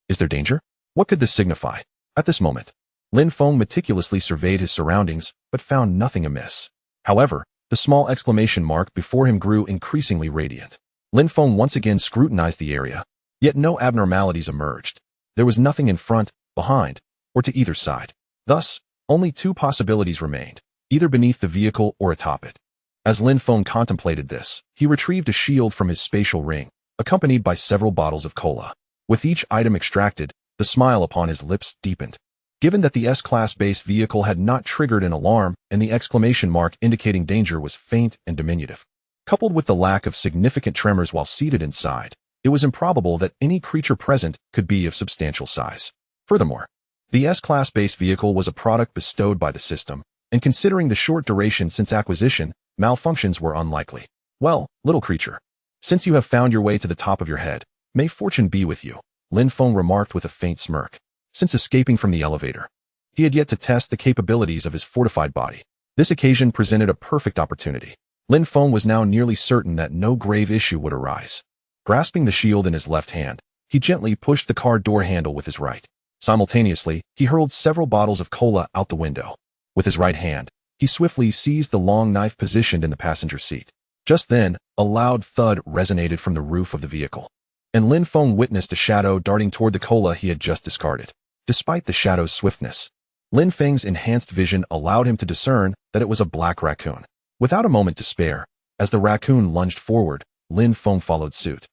Is there danger? What could this signify? At this moment, Lin Feng meticulously surveyed his surroundings, but found nothing amiss. However, the small exclamation mark before him grew increasingly radiant. Lin Feng once again scrutinized the area, yet no abnormalities emerged. There was nothing in front, behind, or to either side. Thus, only two possibilities remained, either beneath the vehicle or atop it. As Lin Feng contemplated this, he retrieved a shield from his spatial ring, accompanied by several bottles of cola. With each item extracted, the smile upon his lips deepened. Given that the S-Class base vehicle had not triggered an alarm and the exclamation mark indicating danger was faint and diminutive, coupled with the lack of significant tremors while seated inside, it was improbable that any creature present could be of substantial size. Furthermore, the S-Class base vehicle was a product bestowed by the system, and considering the short duration since acquisition, malfunctions were unlikely. Well, little creature, since you have found your way to the top of your head, May fortune be with you, Lin Feng remarked with a faint smirk. Since escaping from the elevator, he had yet to test the capabilities of his fortified body. This occasion presented a perfect opportunity. Lin Feng was now nearly certain that no grave issue would arise. Grasping the shield in his left hand, he gently pushed the car door handle with his right. Simultaneously, he hurled several bottles of cola out the window. With his right hand, he swiftly seized the long knife positioned in the passenger seat. Just then, a loud thud resonated from the roof of the vehicle, and Lin Feng witnessed a shadow darting toward the cola he had just discarded. Despite the shadow's swiftness, Lin Feng's enhanced vision allowed him to discern that it was a black raccoon. Without a moment to spare, as the raccoon lunged forward, Lin Feng followed suit,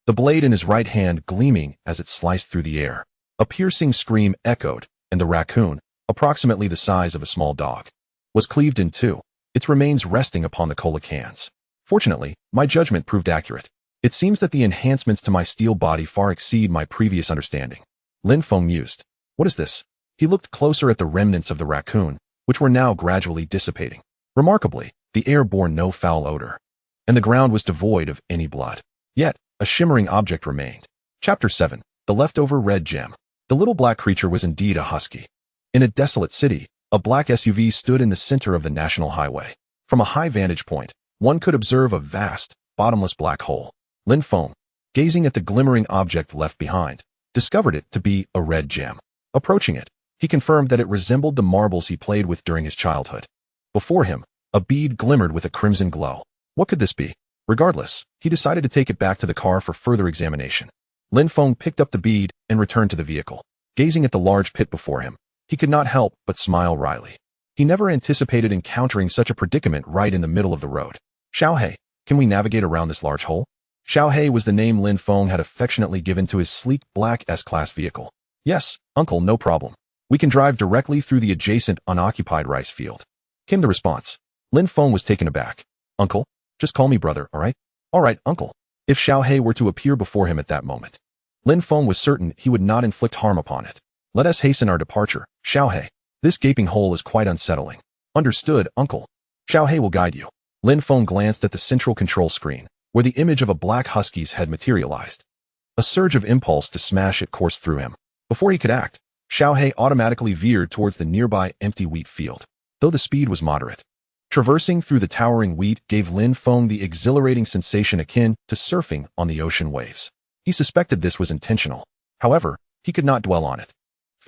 the blade in his right hand gleaming as it sliced through the air. A piercing scream echoed, and the raccoon, approximately the size of a small dog, was cleaved in two, its remains resting upon the cola cans. Fortunately, my judgment proved accurate. It seems that the enhancements to my steel body far exceed my previous understanding. Lin Feng mused. What is this? He looked closer at the remnants of the raccoon, which were now gradually dissipating. Remarkably, the air bore no foul odor, and the ground was devoid of any blood. Yet, a shimmering object remained. Chapter 7. The Leftover Red Gem. The little black creature was indeed a husky. In a desolate city, a black SUV stood in the center of the national highway. From a high vantage point, one could observe a vast, bottomless black hole. Lin Feng, gazing at the glimmering object left behind, discovered it to be a red gem. Approaching it, he confirmed that it resembled the marbles he played with during his childhood. Before him, a bead glimmered with a crimson glow. What could this be? Regardless, he decided to take it back to the car for further examination. Lin Feng picked up the bead and returned to the vehicle. Gazing at the large pit before him, he could not help but smile wryly. He never anticipated encountering such a predicament right in the middle of the road. Xiaohei, can we navigate around this large hole? Xiaohei was the name Lin Feng had affectionately given to his sleek black S-Class vehicle. Yes, uncle, no problem. We can drive directly through the adjacent unoccupied rice field, came the response. Lin Feng was taken aback. Uncle, just call me brother, all right? All right, uncle. If Xiaohei were to appear before him at that moment, Lin Feng was certain he would not inflict harm upon it. Let us hasten our departure, Xiaohei. This gaping hole is quite unsettling. Understood, uncle. Xiaohei will guide you. Lin Feng glanced at the central control screen, where the image of a black husky's head materialized. A surge of impulse to smash it coursed through him. Before he could act, Xiaohei automatically veered towards the nearby empty wheat field, though the speed was moderate. Traversing through the towering wheat gave Lin Feng the exhilarating sensation akin to surfing on the ocean waves. He suspected this was intentional. However, he could not dwell on it.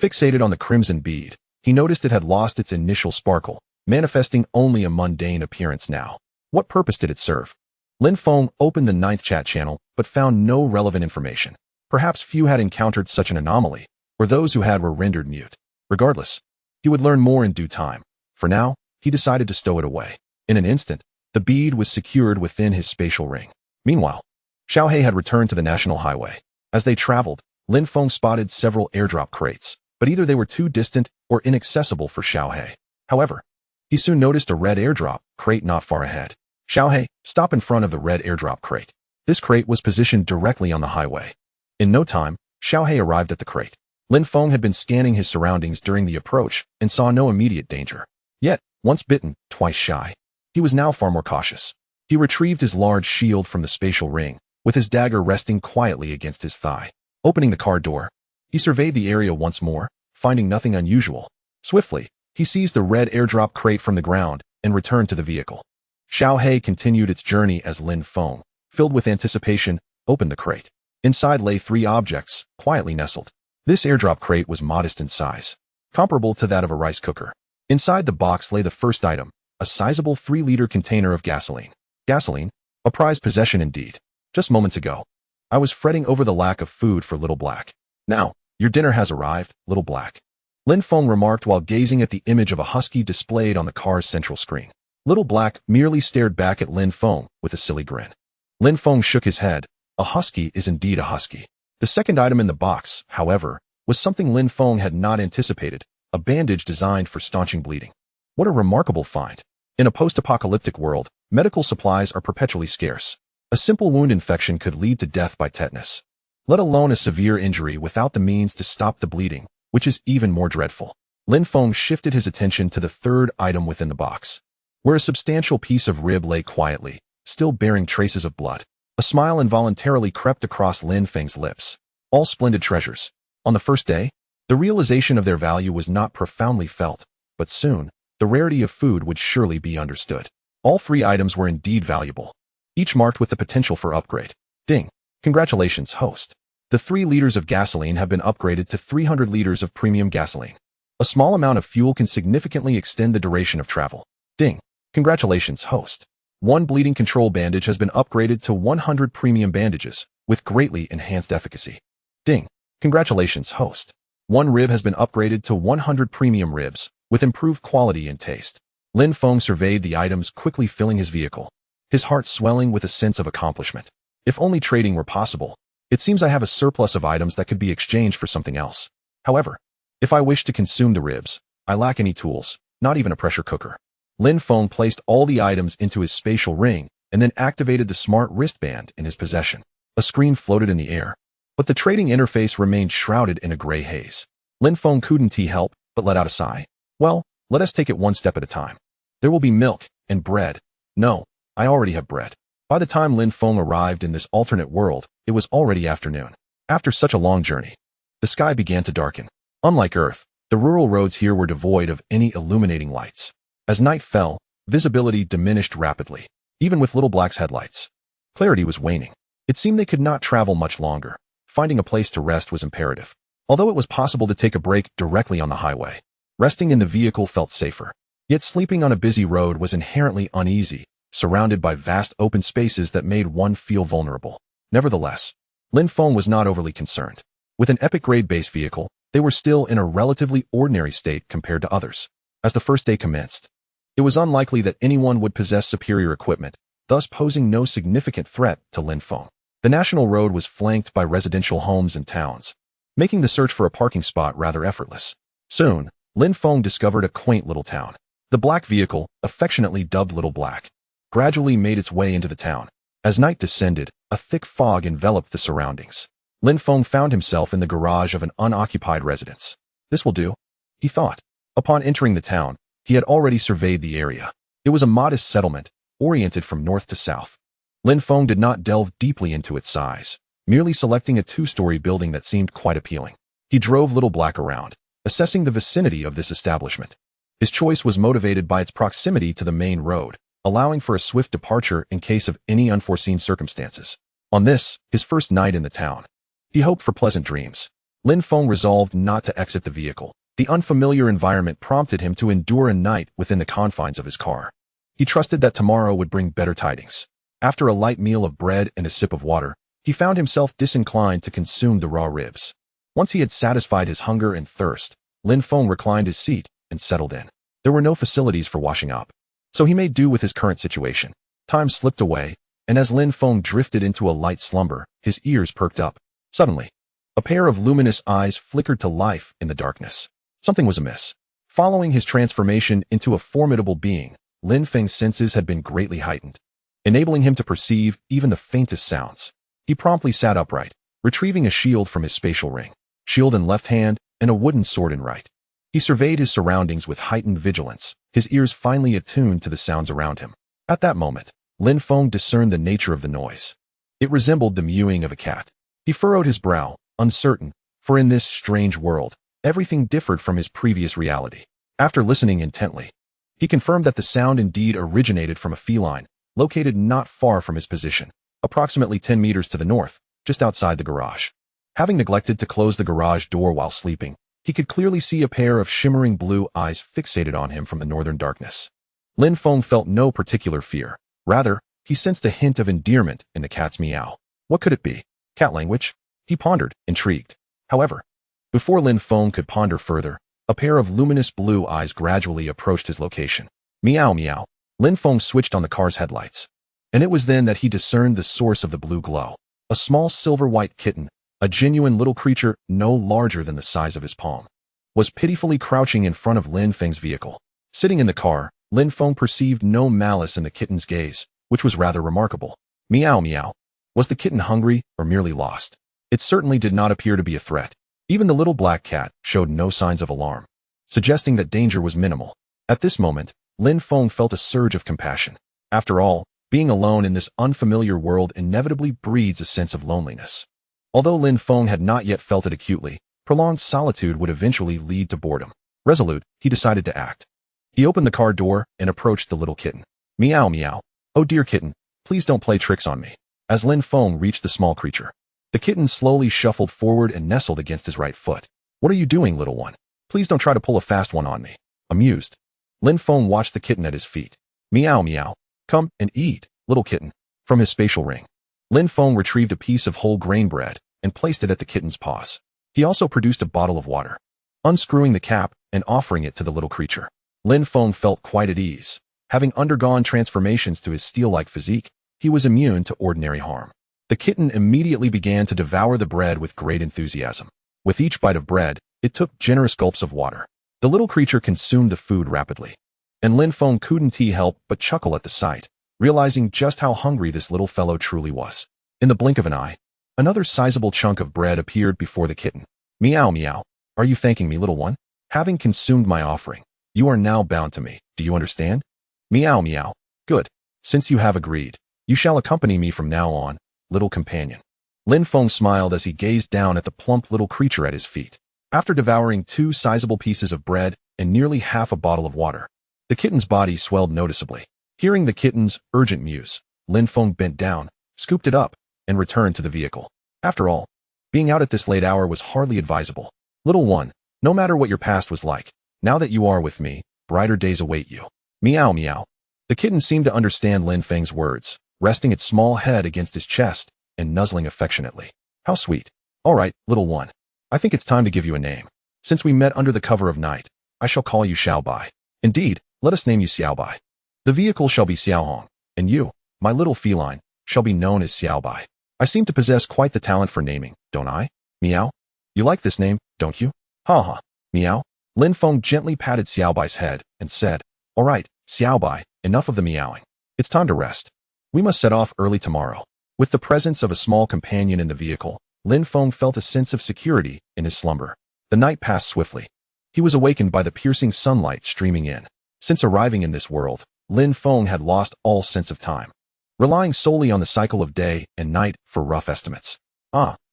Fixated on the crimson bead, he noticed it had lost its initial sparkle, manifesting only a mundane appearance now. What purpose did it serve? Lin Feng opened the 9th chat channel, but found no relevant information. Perhaps few had encountered such an anomaly, or those who had were rendered mute. Regardless, he would learn more in due time. For now, he decided to stow it away. In an instant, the bead was secured within his spatial ring. Meanwhile, Xiaohei had returned to the national highway. As they traveled, Lin Feng spotted several airdrop crates, but either they were too distant or inaccessible for Xiaohei. However, he soon noticed a red airdrop crate not far ahead. Xiaohei, stop in front of the red airdrop crate. This crate was positioned directly on the highway. In no time, Xiaohei arrived at the crate. Lin Feng had been scanning his surroundings during the approach and saw no immediate danger. Yet, once bitten, twice shy, he was now far more cautious. He retrieved his large shield from the spatial ring, with his dagger resting quietly against his thigh. Opening the car door, he surveyed the area once more, finding nothing unusual. Swiftly, he seized the red airdrop crate from the ground and returned to the vehicle. Xiaohei continued its journey as Lin Feng, filled with anticipation, opened the crate. Inside lay 3 objects, quietly nestled. This airdrop crate was modest in size, comparable to that of a rice cooker. Inside the box lay the first item, a sizable 3-liter container of gasoline. Gasoline? A prized possession indeed. Just moments ago, I was fretting over the lack of food for Little Black. Now, your dinner has arrived, Little Black. Lin Feng remarked while gazing at the image of a husky displayed on the car's central screen. Little Black merely stared back at Lin Feng with a silly grin. Lin Feng shook his head. A husky is indeed a husky. The second item in the box, however, was something Lin Feng had not anticipated, a bandage designed for staunching bleeding. What a remarkable find. In a post-apocalyptic world, medical supplies are perpetually scarce. A simple wound infection could lead to death by tetanus, let alone a severe injury without the means to stop the bleeding, which is even more dreadful. Lin Feng shifted his attention to the third item within the box, where a substantial piece of rib lay quietly, still bearing traces of blood. A smile involuntarily crept across Lin Feng's lips. All splendid treasures. On the first day, the realization of their value was not profoundly felt, but soon, the rarity of food would surely be understood. All 3 items were indeed valuable, each marked with the potential for upgrade. Ding. Congratulations, host. The 3 liters of gasoline have been upgraded to 300 liters of premium gasoline. A small amount of fuel can significantly extend the duration of travel. Ding. Congratulations, host. 1 bleeding control bandage has been upgraded to 100 premium bandages, with greatly enhanced efficacy. Ding. Congratulations, host. 1 rib has been upgraded to 100 premium ribs, with improved quality and taste. Lin Feng surveyed the items, quickly filling his vehicle, his heart swelling with a sense of accomplishment. If only trading were possible. It seems I have a surplus of items that could be exchanged for something else. However, if I wish to consume the ribs, I lack any tools, not even a pressure cooker. Lin Feng placed all the items into his spatial ring and then activated the smart wristband in his possession. A screen floated in the air, but the trading interface remained shrouded in a gray haze. Lin Feng couldn't help but let out a sigh. Well, let us take it one step at a time. There will be milk and bread. No, I already have bread. By the time Lin Feng arrived in this alternate world, it was already afternoon. After such a long journey, the sky began to darken. Unlike Earth, the rural roads here were devoid of any illuminating lights. As night fell, visibility diminished rapidly, even with Little Black's headlights. Clarity was waning. It seemed they could not travel much longer. Finding a place to rest was imperative. Although it was possible to take a break directly on the highway, resting in the vehicle felt safer. Yet sleeping on a busy road was inherently uneasy, surrounded by vast open spaces that made one feel vulnerable. Nevertheless, Lin Feng was not overly concerned. With an epic-grade base vehicle, they were still in a relatively ordinary state compared to others. As the first day commenced, it was unlikely that anyone would possess superior equipment, thus posing no significant threat to Lin Feng. The national road was flanked by residential homes and towns, making the search for a parking spot rather effortless. Soon, Lin Feng discovered a quaint little town. The black vehicle, affectionately dubbed Little Black, gradually made its way into the town. As night descended, a thick fog enveloped the surroundings. Lin Feng found himself in the garage of an unoccupied residence. This will do, he thought. Upon entering the town, he had already surveyed the area. It was a modest settlement, oriented from north to south. Lin Feng did not delve deeply into its size, merely selecting a 2-story building that seemed quite appealing. He drove Little Black around, assessing the vicinity of this establishment. His choice was motivated by its proximity to the main road, allowing for a swift departure in case of any unforeseen circumstances. On this, his first night in the town, he hoped for pleasant dreams. Lin Feng resolved not to exit the vehicle. The unfamiliar environment prompted him to endure a night within the confines of his car. He trusted that tomorrow would bring better tidings. After a light meal of bread and a sip of water, he found himself disinclined to consume the raw ribs. Once he had satisfied his hunger and thirst, Lin Feng reclined his seat and settled in. There were no facilities for washing up, so he made do with his current situation. Time slipped away, and as Lin Feng drifted into a light slumber, his ears perked up. Suddenly, a pair of luminous eyes flickered to life in the darkness. Something was amiss. Following his transformation into a formidable being, Lin Feng's senses had been greatly heightened, enabling him to perceive even the faintest sounds. He promptly sat upright, retrieving a shield from his spatial ring, shield in left hand and a wooden sword in right. He surveyed his surroundings with heightened vigilance, his ears finely attuned to the sounds around him. At that moment, Lin Feng discerned the nature of the noise. It resembled the mewing of a cat. He furrowed his brow, uncertain, for in this strange world, everything differed from his previous reality. After listening intently, he confirmed that the sound indeed originated from a feline, located not far from his position, approximately 10 meters to the north, just outside the garage. Having neglected to close the garage door while sleeping, he could clearly see a pair of shimmering blue eyes fixated on him from the northern darkness. Lin Feng felt no particular fear. Rather, he sensed a hint of endearment in the cat's meow. What could it be? Cat language? He pondered, intrigued. However, before Lin Feng could ponder further, a pair of luminous blue eyes gradually approached his location. Meow meow. Lin Feng switched on the car's headlights, and it was then that he discerned the source of the blue glow. A small silver-white kitten, a genuine little creature no larger than the size of his palm, was pitifully crouching in front of Lin Feng's vehicle. Sitting in the car, Lin Feng perceived no malice in the kitten's gaze, which was rather remarkable. Meow meow. Was the kitten hungry or merely lost? It certainly did not appear to be a threat. Even the little black cat showed no signs of alarm, suggesting that danger was minimal. At this moment, Lin Feng felt a surge of compassion. After all, Being alone in this unfamiliar world inevitably breeds a sense of loneliness. Although Lin Feng had not yet felt it acutely, prolonged solitude would eventually lead to boredom. Resolute, he decided to act. He opened the car door and approached the little kitten. Meow meow. Oh dear kitten, please don't play tricks on me. As Lin Feng reached the small creature, the kitten slowly shuffled forward and nestled against his right foot. What are you doing, little one? Please don't try to pull a fast one on me. Amused, Lin Feng watched the kitten at his feet. Meow meow. Come and eat, little kitten. From his spatial ring, Lin Feng retrieved a piece of whole grain bread and placed it at the kitten's paws. He also produced a bottle of water. Unscrewing the cap and offering it to the little creature, Lin Feng felt quite at ease. Having undergone transformations to his steel-like physique, he was immune to ordinary harm. The kitten immediately began to devour the bread with great enthusiasm. With each bite of bread, it took generous gulps of water. The little creature consumed the food rapidly, and Lin Feng couldn't help but chuckle at the sight, realizing just how hungry this little fellow truly was. In the blink of an eye, another sizable chunk of bread appeared before the kitten. Meow meow. Are you thanking me, little one? Having consumed my offering, you are now bound to me. Do you understand? Meow meow. Good. Since you have agreed, you shall accompany me from now on, little companion. Lin Feng smiled as he gazed down at the plump little creature at his feet. After devouring 2 sizable pieces of bread and nearly half a bottle of water, the kitten's body swelled noticeably. Hearing the kitten's urgent mews, Lin Feng bent down, scooped it up, and returned to the vehicle. After all, being out at this late hour was hardly advisable. Little one, no matter what your past was like, now that you are with me, brighter days await you. Meow meow. The kitten seemed to understand Lin Feng's words, resting its small head against his chest and nuzzling affectionately. How sweet. All right, little one. I think it's time to give you a name. Since we met under the cover of night, I shall call you Xiaobai. Indeed, let us name you Xiaobai. The vehicle shall be Xiaohong, and you, my little feline, shall be known as Xiaobai. I seem to possess quite the talent for naming, don't I? Meow? You like this name, don't you? Ha ha. Meow? Lin Feng gently patted Xiaobai's head and said, All right, Xiaobai, enough of the meowing. It's time to rest. We must set off early tomorrow. With the presence of a small companion in the vehicle, Lin Feng felt a sense of security in his slumber. The night passed swiftly. He was awakened by the piercing sunlight streaming in. Since arriving in this world, Lin Feng had lost all sense of time, relying solely on the cycle of day and night for rough estimates.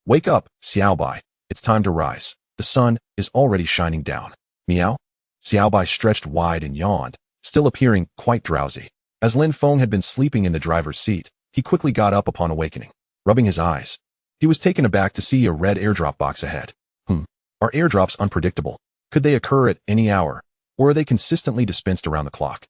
Wake up, Xiaobai. It's time to rise. The sun is already shining down. Meow? Xiaobai stretched wide and yawned, still appearing quite drowsy. As Lin Feng had been sleeping in the driver's seat, he quickly got up upon awakening. Rubbing his eyes, he was taken aback to see a red airdrop box ahead. Are airdrops unpredictable? Could they occur at any hour, or are they consistently dispensed around the clock?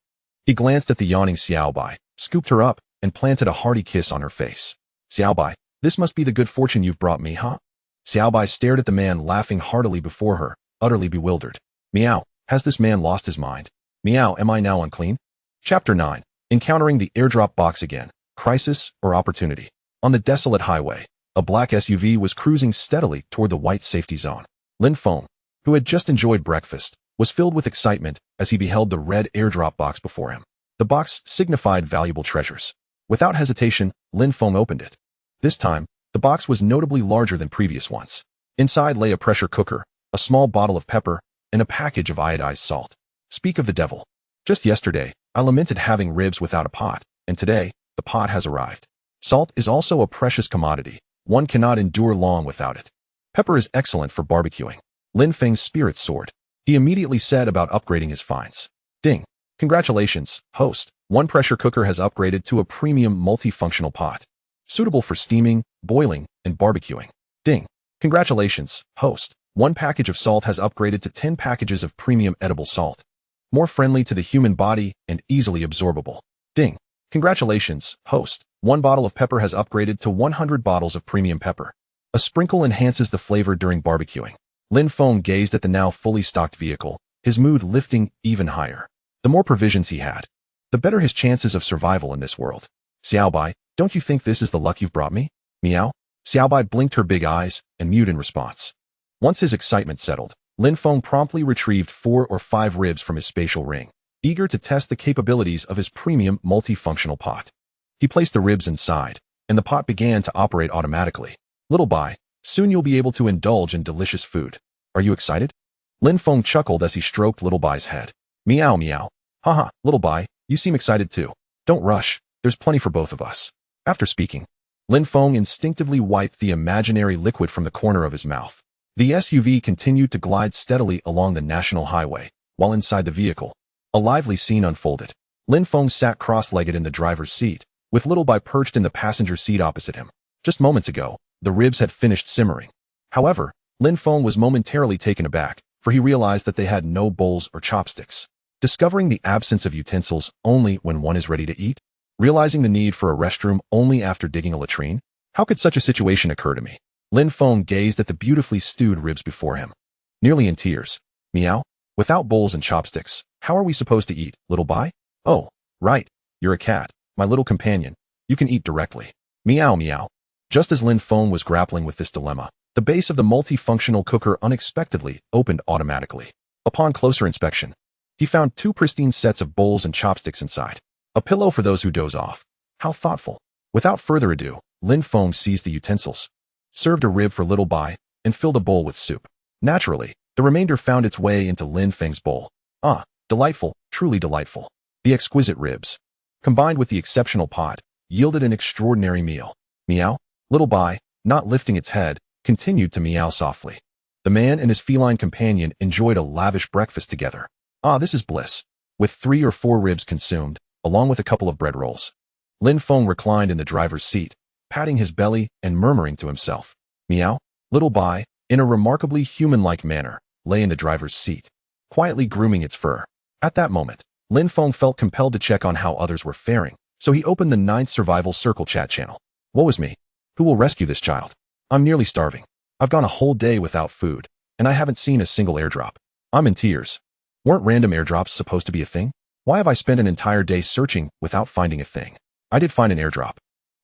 He glanced at the yawning Xiaobai, scooped her up, and planted a hearty kiss on her face. Xiaobai, this must be the good fortune you've brought me, huh? Xiaobai stared at the man laughing heartily before her, utterly bewildered. Meow, has this man lost his mind? Meow, am I now unclean? Chapter 9. Encountering the airdrop box again. Crisis or opportunity? On the desolate highway, a black SUV was cruising steadily toward the white safety zone. Lin Feng, who had just enjoyed breakfast, was filled with excitement as he beheld the red airdrop box before him. The box signified valuable treasures. Without hesitation, Lin Feng opened it. This time, the box was notably larger than previous ones. Inside lay a pressure cooker, a small bottle of pepper, and a package of iodized salt. Speak of the devil. Just yesterday, I lamented having ribs without a pot, and today, the pot has arrived. Salt is also a precious commodity. One cannot endure long without it. Pepper is excellent for barbecuing. Lin Feng's spirits soared. He immediately said about upgrading his finds. Ding. Congratulations, host. One pressure cooker has upgraded to a premium multifunctional pot, suitable for steaming, boiling, and barbecuing. Ding. Congratulations, host. One package of salt has upgraded to 10 packages of premium edible salt, more friendly to the human body and easily absorbable. Ding. Congratulations, host. One bottle of pepper has upgraded to 100 bottles of premium pepper. A sprinkle enhances the flavor during barbecuing. Lin Feng gazed at the now fully stocked vehicle, his mood lifting even higher. The more provisions he had, the better his chances of survival in this world. Xiaobai, don't you think this is the luck you've brought me? Meow? Xiaobai blinked her big eyes and mewed in response. Once his excitement settled, Lin Feng promptly retrieved 4 or 5 ribs from his spatial ring, eager to test the capabilities of his premium multifunctional pot. He placed the ribs inside, and the pot began to operate automatically. Little Bai, soon you'll be able to indulge in delicious food. Are you excited? Lin Feng chuckled as he stroked Little Bai's head. Meow meow. Haha, Little Bai, you seem excited too. Don't rush. There's plenty for both of us. After speaking, Lin Feng instinctively wiped the imaginary liquid from the corner of his mouth. The SUV continued to glide steadily along the national highway, while inside the vehicle, a lively scene unfolded. Lin Feng sat cross-legged in the driver's seat, with Little Bai perched in the passenger seat opposite him. Just moments ago, the ribs had finished simmering. However, Lin Feng was momentarily taken aback, for he realized that they had no bowls or chopsticks. Discovering the absence of utensils only when one is ready to eat? Realizing the need for a restroom only after digging a latrine? How could such a situation occur to me? Lin Feng gazed at the beautifully stewed ribs before him, nearly in tears. Meow? Without bowls and chopsticks, how are we supposed to eat, Little Bai? Oh, right, you're a cat, my little companion. You can eat directly. Meow meow. Just as Lin Feng was grappling with this dilemma, the base of the multifunctional cooker unexpectedly opened automatically. Upon closer inspection, he found 2 pristine sets of bowls and chopsticks inside. A pillow for those who doze off. How thoughtful. Without further ado, Lin Feng seized the utensils, served a rib for Little Bai, and filled a bowl with soup. Naturally, the remainder found its way into Lin Feng's bowl. Ah, delightful, truly delightful. The exquisite ribs, combined with the exceptional pot, yielded an extraordinary meal. Meow? Little Bai, not lifting its head, continued to meow softly. The man and his feline companion enjoyed a lavish breakfast together. Ah, this is bliss. With 3 or 4 ribs consumed, along with a couple of bread rolls, Lin Feng reclined in the driver's seat, patting his belly and murmuring to himself. Meow? Little Bai, in a remarkably human-like manner, lay in the driver's seat, quietly grooming its fur. At that moment, Lin Feng felt compelled to check on how others were faring, so he opened the 9th Survival Circle chat channel. Woe is me. Who will rescue this child? I'm nearly starving. I've gone a whole day without food, and I haven't seen a single airdrop. I'm in tears. Weren't random airdrops supposed to be a thing? Why have I spent an entire day searching without finding a thing? I did find an airdrop,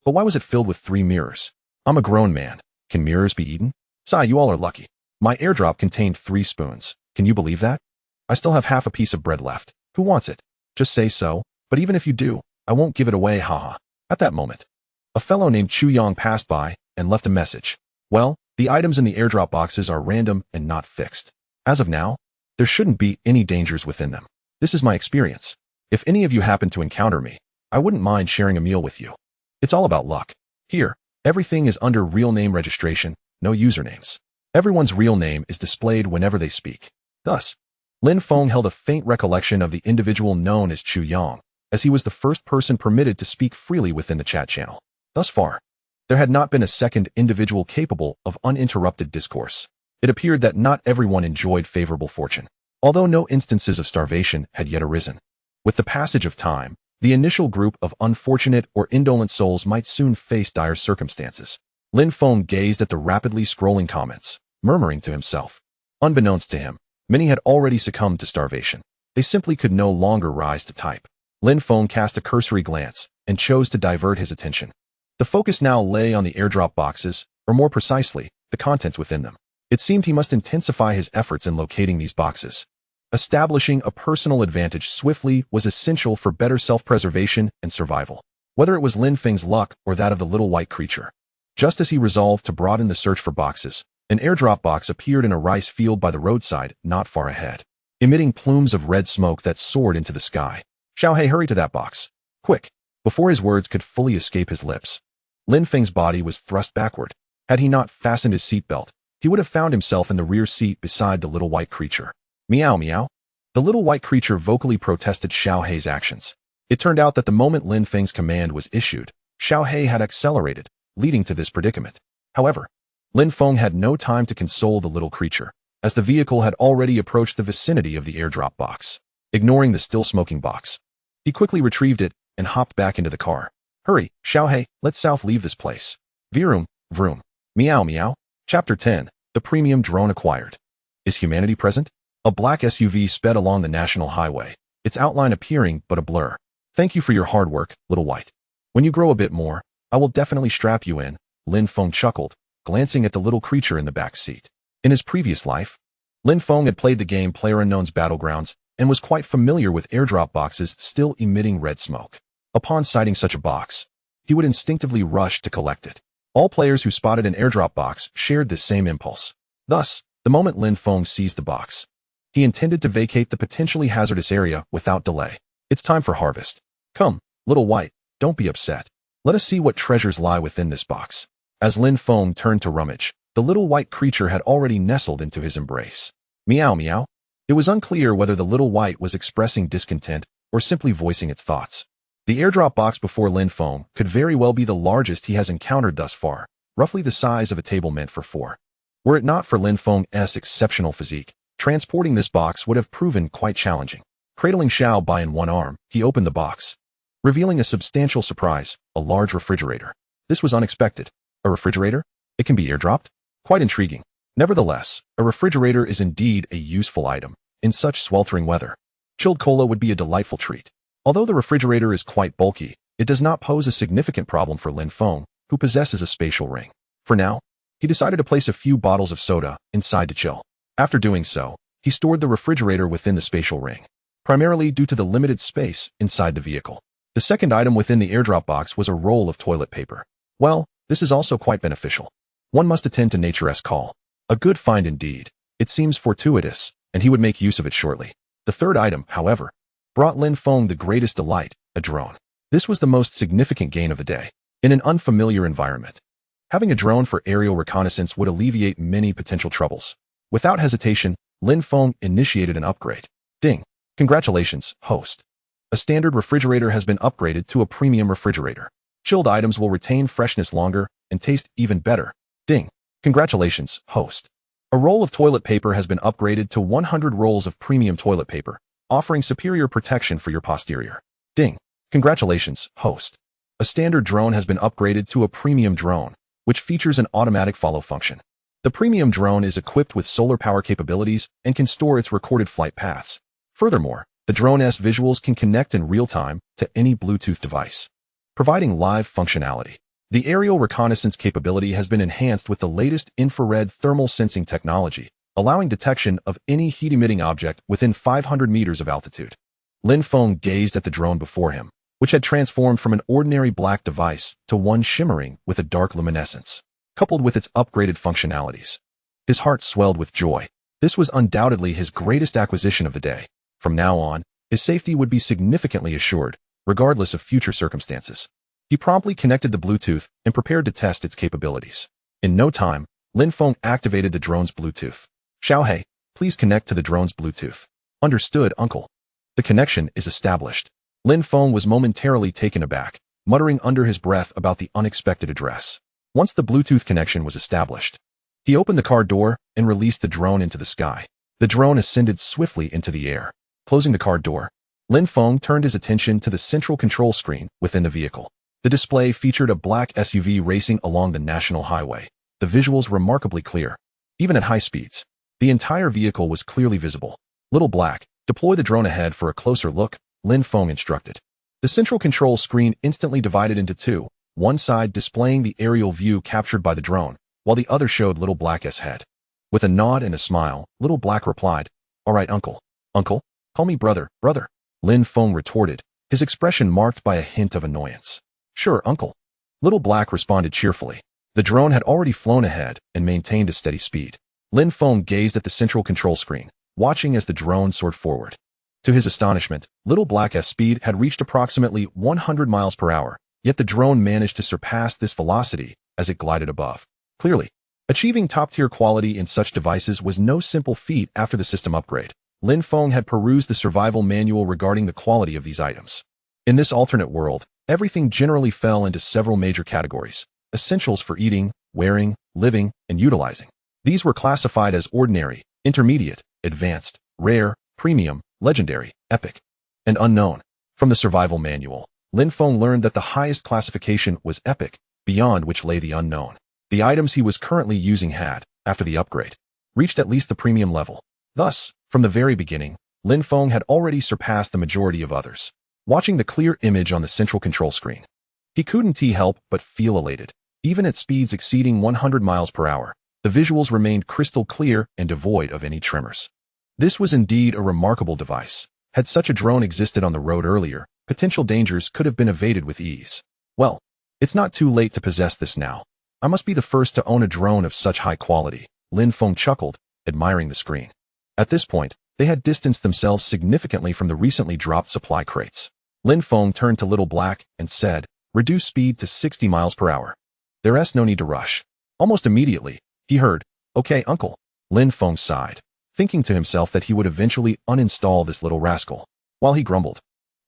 but why was it filled with 3 mirrors? I'm a grown man. Can mirrors be eaten? Sigh, you all are lucky. My airdrop contained 3 spoons. Can you believe that? I still have half a piece of bread left. Who wants it? Just say so, but even if you do, I won't give it away, haha. At that moment, a fellow named Chu Yang passed by and left a message. Well, the items in the airdrop boxes are random and not fixed. As of now, there shouldn't be any dangers within them. This is my experience. If any of you happen to encounter me, I wouldn't mind sharing a meal with you. It's all about luck. Here, everything is under real name registration, no usernames. Everyone's real name is displayed whenever they speak. Thus, Lin Feng held a faint recollection of the individual known as Chu Yang, as he was the first person permitted to speak freely within the chat channel. Thus far, there had not been a second individual capable of uninterrupted discourse. It appeared that not everyone enjoyed favorable fortune, although no instances of starvation had yet arisen. With the passage of time, the initial group of unfortunate or indolent souls might soon face dire circumstances. Lin Feng gazed at the rapidly scrolling comments, murmuring to himself. Unbeknownst to him, many had already succumbed to starvation. They simply could no longer rise to type. Lin Feng cast a cursory glance and chose to divert his attention. The focus now lay on the airdrop boxes, or more precisely, the contents within them. It seemed he must intensify his efforts in locating these boxes. Establishing a personal advantage swiftly was essential for better self-preservation and survival, whether it was Lin Feng's luck or that of the little white creature. Just as he resolved to broaden the search for boxes, an airdrop box appeared in a rice field by the roadside not far ahead, emitting plumes of red smoke that soared into the sky. Xiaohei, hurry to that box. Quick! Before his words could fully escape his lips, Lin Feng's body was thrust backward. Had he not fastened his seatbelt, he would have found himself in the rear seat beside the little white creature. Meow meow. The little white creature vocally protested Xiaohei's actions. It turned out that the moment Lin Feng's command was issued, Xiaohei had accelerated, leading to this predicament. However, Lin Feng had no time to console the little creature, as the vehicle had already approached the vicinity of the airdrop box. Ignoring the still smoking box, he quickly retrieved it and hopped back into the car. Hurry, Xiaohei, let's south leave this place. Vroom, vroom. Meow meow. Chapter 10. The premium drone acquired. Is humanity present? A black SUV sped along the national highway, its outline appearing but a blur. Thank you for your hard work, little white. When you grow a bit more, I will definitely strap you in, Lin Feng chuckled, glancing at the little creature in the back seat. In his previous life, Lin Feng had played the game PlayerUnknown's Battlegrounds and was quite familiar with airdrop boxes still emitting red smoke. Upon sighting such a box, he would instinctively rush to collect it. All players who spotted an airdrop box shared this same impulse. Thus, the moment Lin Feng seized the box, he intended to vacate the potentially hazardous area without delay. It's time for harvest. Come, little white, Don't be upset. Let us see what treasures lie within this box. As Lin Feng turned to rummage, the little white creature had already nestled into his embrace. Meow meow. It was unclear whether the little white was expressing discontent or simply voicing its thoughts. The airdrop box before Lin Feng could very well be the largest he has encountered thus far, roughly the size of a table meant for four. Were it not for Lin Feng's exceptional physique, transporting this box would have proven quite challenging. Cradling Xiao Bai in one arm, he opened the box, revealing a substantial surprise, a large refrigerator. This was unexpected. A refrigerator? It can be airdropped? Quite intriguing. Nevertheless, a refrigerator is indeed a useful item. In such sweltering weather, chilled cola would be a delightful treat. Although the refrigerator is quite bulky, it does not pose a significant problem for Lin Feng, who possesses a spatial ring. For now, he decided to place a few bottles of soda inside to chill. After doing so, he stored the refrigerator within the spatial ring, primarily due to the limited space inside the vehicle. The second item within the airdrop box was a roll of toilet paper. Well, this is also quite beneficial. One must attend to nature's call. A good find indeed. It seems fortuitous, and he would make use of it shortly. The third item, however, brought Lin Feng the greatest delight, a drone. This was the most significant gain of the day. In an unfamiliar environment, having a drone for aerial reconnaissance would alleviate many potential troubles. Without hesitation, Lin Feng initiated an upgrade. Ding. Congratulations, host. A standard refrigerator has been upgraded to a premium refrigerator. Chilled items will retain freshness longer and taste even better. Ding. Congratulations, host. A roll of toilet paper has been upgraded to 100 rolls of premium toilet paper, offering superior protection for your posterior. Ding. Congratulations, host. A standard drone has been upgraded to a premium drone, which features an automatic follow function. The premium drone is equipped with solar power capabilities and can store its recorded flight paths. Furthermore, the drone's visuals can connect in real time to any Bluetooth device, providing live functionality. The aerial reconnaissance capability has been enhanced with the latest infrared thermal sensing technology, allowing detection of any heat-emitting object within 500 meters of altitude. Lin Feng gazed at the drone before him, which had transformed from an ordinary black device to one shimmering with a dark luminescence, coupled with its upgraded functionalities. His heart swelled with joy. This was undoubtedly his greatest acquisition of the day. From now on, his safety would be significantly assured, regardless of future circumstances. He promptly connected the Bluetooth and prepared to test its capabilities. In no time, Lin Feng activated the drone's Bluetooth. Xiaohei, please connect to the drone's Bluetooth. Understood, uncle. The connection is established. Lin Feng was momentarily taken aback, muttering under his breath about the unexpected address. Once the Bluetooth connection was established, he opened the car door and released the drone into the sky. The drone ascended swiftly into the air. Closing the car door, Lin Feng turned his attention to the central control screen within the vehicle. The display featured a black SUV racing along the national highway. The visuals remarkably clear. Even at high speeds, the entire vehicle was clearly visible. Little Black, deploy the drone ahead for a closer look, Lin Feng instructed. The central control screen instantly divided into two, one side displaying the aerial view captured by the drone, while the other showed Little Black's head. With a nod and a smile, Little Black replied, "All right, uncle. Uncle? Call me brother, brother." Lin Feng retorted, his expression marked by a hint of annoyance. "Sure, uncle." Little Black responded cheerfully. The drone had already flown ahead and maintained a steady speed. Lin Feng gazed at the central control screen, watching as the drone soared forward. To his astonishment, Little Black's speed had reached approximately 100 miles per hour, yet the drone managed to surpass this velocity as it glided above. Clearly, achieving top-tier quality in such devices was no simple feat after the system upgrade. Lin Feng had perused the survival manual regarding the quality of these items. In this alternate world, everything generally fell into several major categories: essentials for eating, wearing, living, and utilizing. These were classified as ordinary, intermediate, advanced, rare, premium, legendary, epic, and unknown. From the survival manual, Lin Feng learned that the highest classification was epic, beyond which lay the unknown. The items he was currently using had, after the upgrade, reached at least the premium level. Thus, from the very beginning, Lin Feng had already surpassed the majority of others. Watching the clear image on the central control screen, he couldn't help but feel elated. Even at speeds exceeding 100 miles per hour, the visuals remained crystal clear and devoid of any tremors. This was indeed a remarkable device. Had such a drone existed on the road earlier, potential dangers could have been evaded with ease. Well, it's not too late to possess this now. I must be the first to own a drone of such high quality, Lin Feng chuckled, admiring the screen. At this point, they had distanced themselves significantly from the recently dropped supply crates. Lin Feng turned to Little Black and said, "Reduce speed to 60 miles per hour. There's no need to rush." Almost immediately, he heard, "Okay, uncle." Lin Feng sighed, thinking to himself that he would eventually uninstall this little rascal. While he grumbled,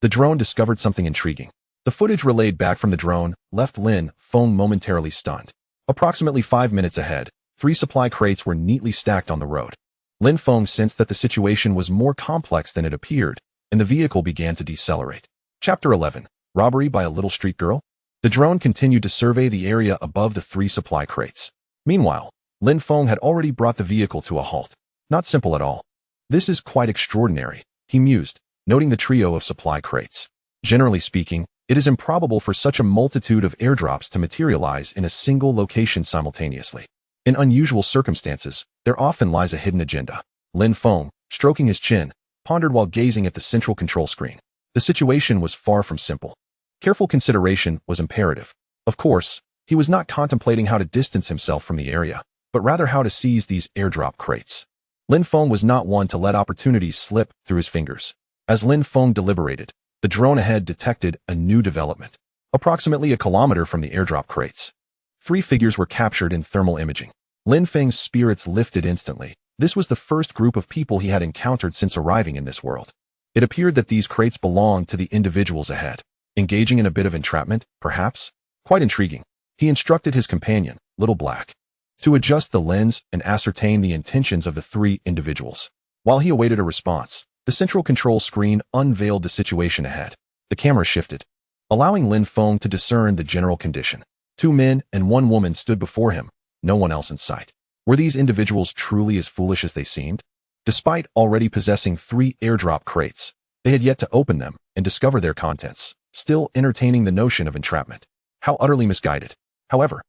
the drone discovered something intriguing. The footage relayed back from the drone left Lin Feng momentarily stunned. Approximately 5 minutes ahead, 3 supply crates were neatly stacked on the road. Lin Feng sensed that the situation was more complex than it appeared, and the vehicle began to decelerate. Chapter 11. Robbery by a Little Street Girl? The drone continued to survey the area above the 3 supply crates. Meanwhile, Lin Feng had already brought the vehicle to a halt. Not simple at all. "This is quite extraordinary," he mused, noting the trio of supply crates. Generally speaking, it is improbable for such a multitude of airdrops to materialize in a single location simultaneously. In unusual circumstances, there often lies a hidden agenda. Lin Feng, stroking his chin, pondered while gazing at the central control screen. The situation was far from simple. Careful consideration was imperative. Of course, he was not contemplating how to distance himself from the area, but rather how to seize these airdrop crates. Lin Feng was not one to let opportunities slip through his fingers. As Lin Feng deliberated, the drone ahead detected a new development. Approximately a kilometer from the airdrop crates, 3 figures were captured in thermal imaging. Lin Feng's spirits lifted instantly. This was the first group of people he had encountered since arriving in this world. It appeared that these crates belonged to the individuals ahead. Engaging in a bit of entrapment, perhaps? Quite intriguing. He instructed his companion, Little Black, to adjust the lens and ascertain the intentions of the 3 individuals. While he awaited a response, the central control screen unveiled the situation ahead. The camera shifted, allowing Lin Feng to discern the general condition. 2 men and 1 woman stood before him, no one else in sight. Were these individuals truly as foolish as they seemed? Despite already possessing 3 airdrop crates, they had yet to open them and discover their contents, still entertaining the notion of entrapment. How utterly misguided. However,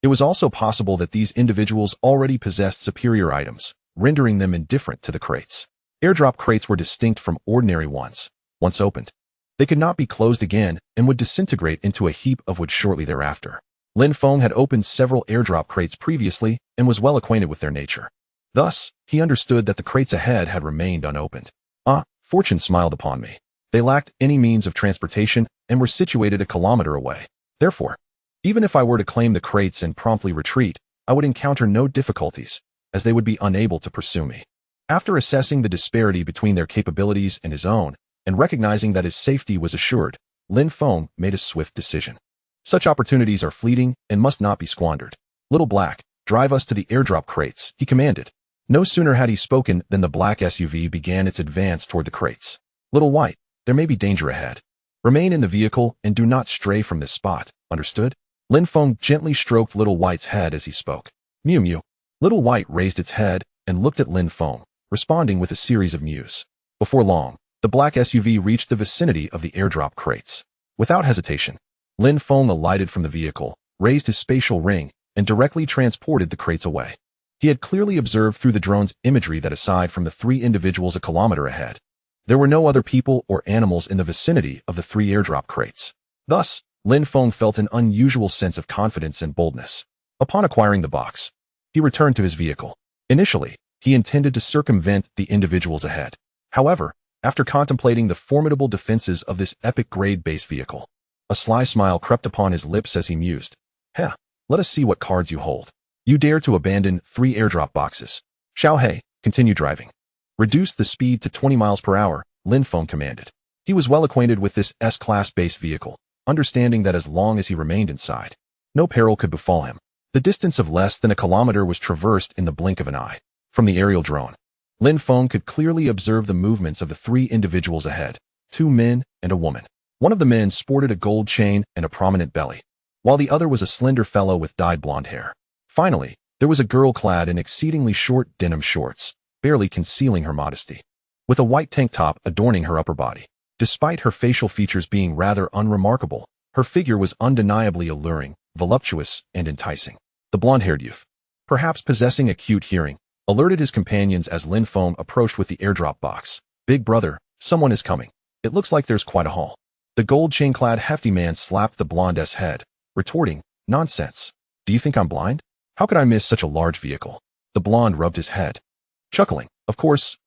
it was also possible that these individuals already possessed superior items, rendering them indifferent to the crates. Airdrop crates were distinct from ordinary ones. Once opened, they could not be closed again and would disintegrate into a heap of wood shortly thereafter. Lin Feng had opened several airdrop crates previously and was well acquainted with their nature. Thus, he understood that the crates ahead had remained unopened. Fortune smiled upon me. They lacked any means of transportation and were situated a kilometer away. Therefore, even if I were to claim the crates and promptly retreat, I would encounter no difficulties, as they would be unable to pursue me. After assessing the disparity between their capabilities and his own, and recognizing that his safety was assured, Lin Feng made a swift decision. Such opportunities are fleeting and must not be squandered. Little Black, drive us to the airdrop crates, he commanded. No sooner had he spoken than the black SUV began its advance toward the crates. Little White, there may be danger ahead. Remain in the vehicle and do not stray from this spot, understood? Lin Feng gently stroked Little White's head as he spoke. Mew mew. Little White raised its head and looked at Lin Feng, responding with a series of mews. Before long, the black SUV reached the vicinity of the airdrop crates. Without hesitation, Lin Feng alighted from the vehicle, raised his spatial ring, and directly transported the crates away. He had clearly observed through the drone's imagery that aside from the 3 individuals a kilometer ahead, there were no other people or animals in the vicinity of the 3 airdrop crates. Thus, Lin Feng felt an unusual sense of confidence and boldness. Upon acquiring the box, he returned to his vehicle. Initially, he intended to circumvent the individuals ahead. However, after contemplating the formidable defenses of this epic-grade base vehicle, a sly smile crept upon his lips as he mused. Heh, let us see what cards you hold. You dare to abandon 3 airdrop boxes. Xiao He, continue driving. Reduce the speed to 20 miles per hour, Lin Feng commanded. He was well acquainted with this S-class base vehicle, understanding that as long as he remained inside, no peril could befall him. The distance of less than a kilometer was traversed in the blink of an eye. From the aerial drone, Lin Feng could clearly observe the movements of the 3 individuals ahead, 2 men and a woman. One of the men sported a gold chain and a prominent belly, while the other was a slender fellow with dyed blonde hair. Finally, there was a girl clad in exceedingly short denim shorts, barely concealing her modesty, with a white tank top adorning her upper body. Despite her facial features being rather unremarkable, her figure was undeniably alluring, voluptuous, and enticing. The blonde-haired youth, perhaps possessing acute hearing, alerted his companions as Lin Feng approached with the airdrop box. Big brother, someone is coming. It looks like there's quite a haul. The gold chain-clad hefty man slapped the blonde's head, retorting, Nonsense. Do you think I'm blind? How could I miss such a large vehicle? The blonde rubbed his head, chuckling. Of course,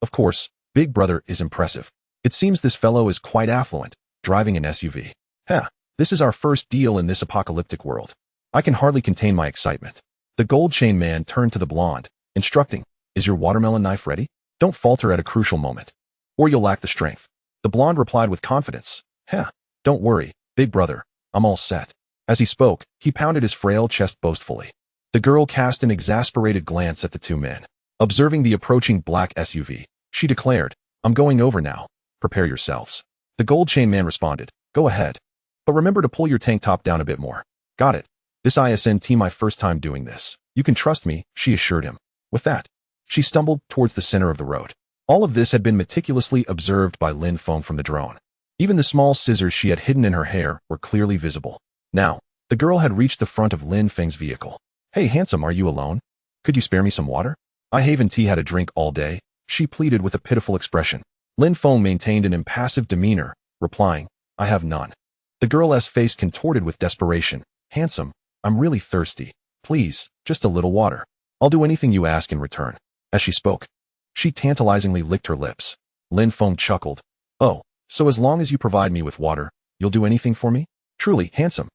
big brother is impressive. It seems this fellow is quite affluent. driving an SUV. Heh, this is our first deal in this apocalyptic world. I can hardly contain my excitement. The gold chain man turned to the blonde, instructing, is your watermelon knife ready? Don't falter at a crucial moment, or you'll lack the strength. The blonde replied with confidence, Heh, don't worry, big brother, I'm all set. As he spoke, he pounded his frail chest boastfully. The girl cast an exasperated glance at the two men. Observing the approaching black SUV, she declared, I'm going over now. Prepare yourselves. The gold chain man responded, go ahead. But remember to pull your tank top down a bit more. Got it. This isn't my first time doing this. You can trust me, she assured him. With that, she stumbled towards the center of the road. All of this had been meticulously observed by Lin Feng from the drone. Even the small scissors she had hidden in her hair were clearly visible. Now, the girl had reached the front of Lin Feng's vehicle. Hey handsome, are you alone? Could you spare me some water? I haven't had a drink all day, she pleaded with a pitiful expression. Lin Feng maintained an impassive demeanor, replying, I have none. The girl's face contorted with desperation. Handsome, I'm really thirsty. Please, just a little water. I'll do anything you ask in return. As she spoke, she tantalizingly licked her lips. Lin Feng chuckled. Oh, so as long as you provide me with water, you'll do anything for me? Truly, handsome.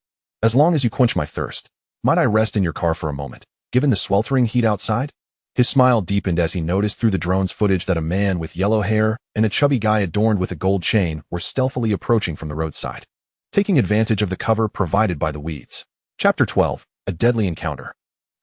As long as you quench my thirst. Might I rest in your car for a moment, given the sweltering heat outside? His smile deepened as he noticed through the drone's footage that a man with yellow hair and a chubby guy adorned with a gold chain were stealthily approaching from the roadside, taking advantage of the cover provided by the weeds. Chapter 12, A Deadly Encounter.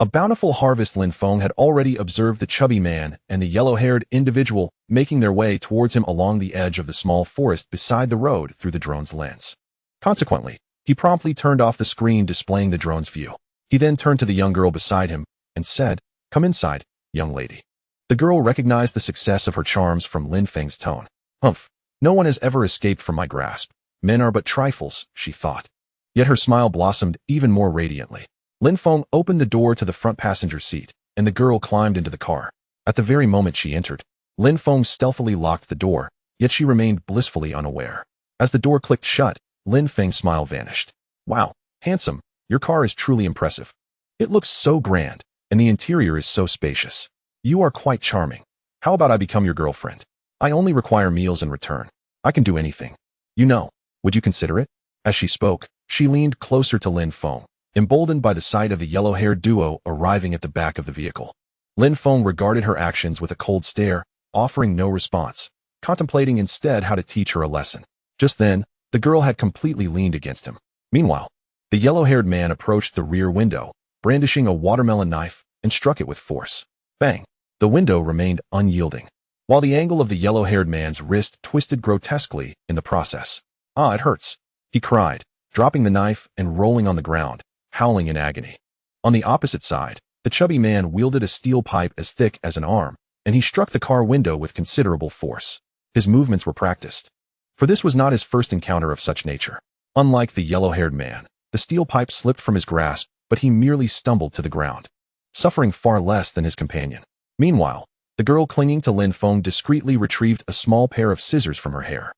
A bountiful harvest. Lin Feng had already observed the chubby man and the yellow-haired individual making their way towards him along the edge of the small forest beside the road through the drone's lens. Consequently, he promptly turned off the screen displaying the drone's view. He then turned to the young girl beside him and said, Come inside, young lady. The girl recognized the success of her charms from Lin Feng's tone. Humph, no one has ever escaped from my grasp. Men are but trifles, she thought. Yet her smile blossomed even more radiantly. Lin Feng opened the door to the front passenger seat, and the girl climbed into the car. At the very moment she entered, Lin Feng stealthily locked the door, yet she remained blissfully unaware. As the door clicked shut, Lin Feng's smile vanished. Wow, handsome, your car is truly impressive. It looks so grand, and the interior is so spacious. You are quite charming. How about I become your girlfriend? I only require meals in return. I can do anything. You know, would you consider it? As she spoke, she leaned closer to Lin Feng, emboldened by the sight of the yellow-haired duo arriving at the back of the vehicle. Lin Feng regarded her actions with a cold stare, offering no response, contemplating instead how to teach her a lesson. Just then, the girl had completely leaned against him. Meanwhile, the yellow-haired man approached the rear window, brandishing a watermelon knife, and struck it with force. Bang! The window remained unyielding, while the angle of the yellow-haired man's wrist twisted grotesquely in the process. Ah, it hurts, he cried, dropping the knife and rolling on the ground, howling in agony. On the opposite side, the chubby man wielded a steel pipe as thick as an arm, and he struck the car window with considerable force. His movements were practiced, for this was not his first encounter of such nature. Unlike the yellow-haired man, the steel pipe slipped from his grasp, but he merely stumbled to the ground, suffering far less than his companion. Meanwhile, the girl clinging to Lin Feng discreetly retrieved a small pair of scissors from her hair.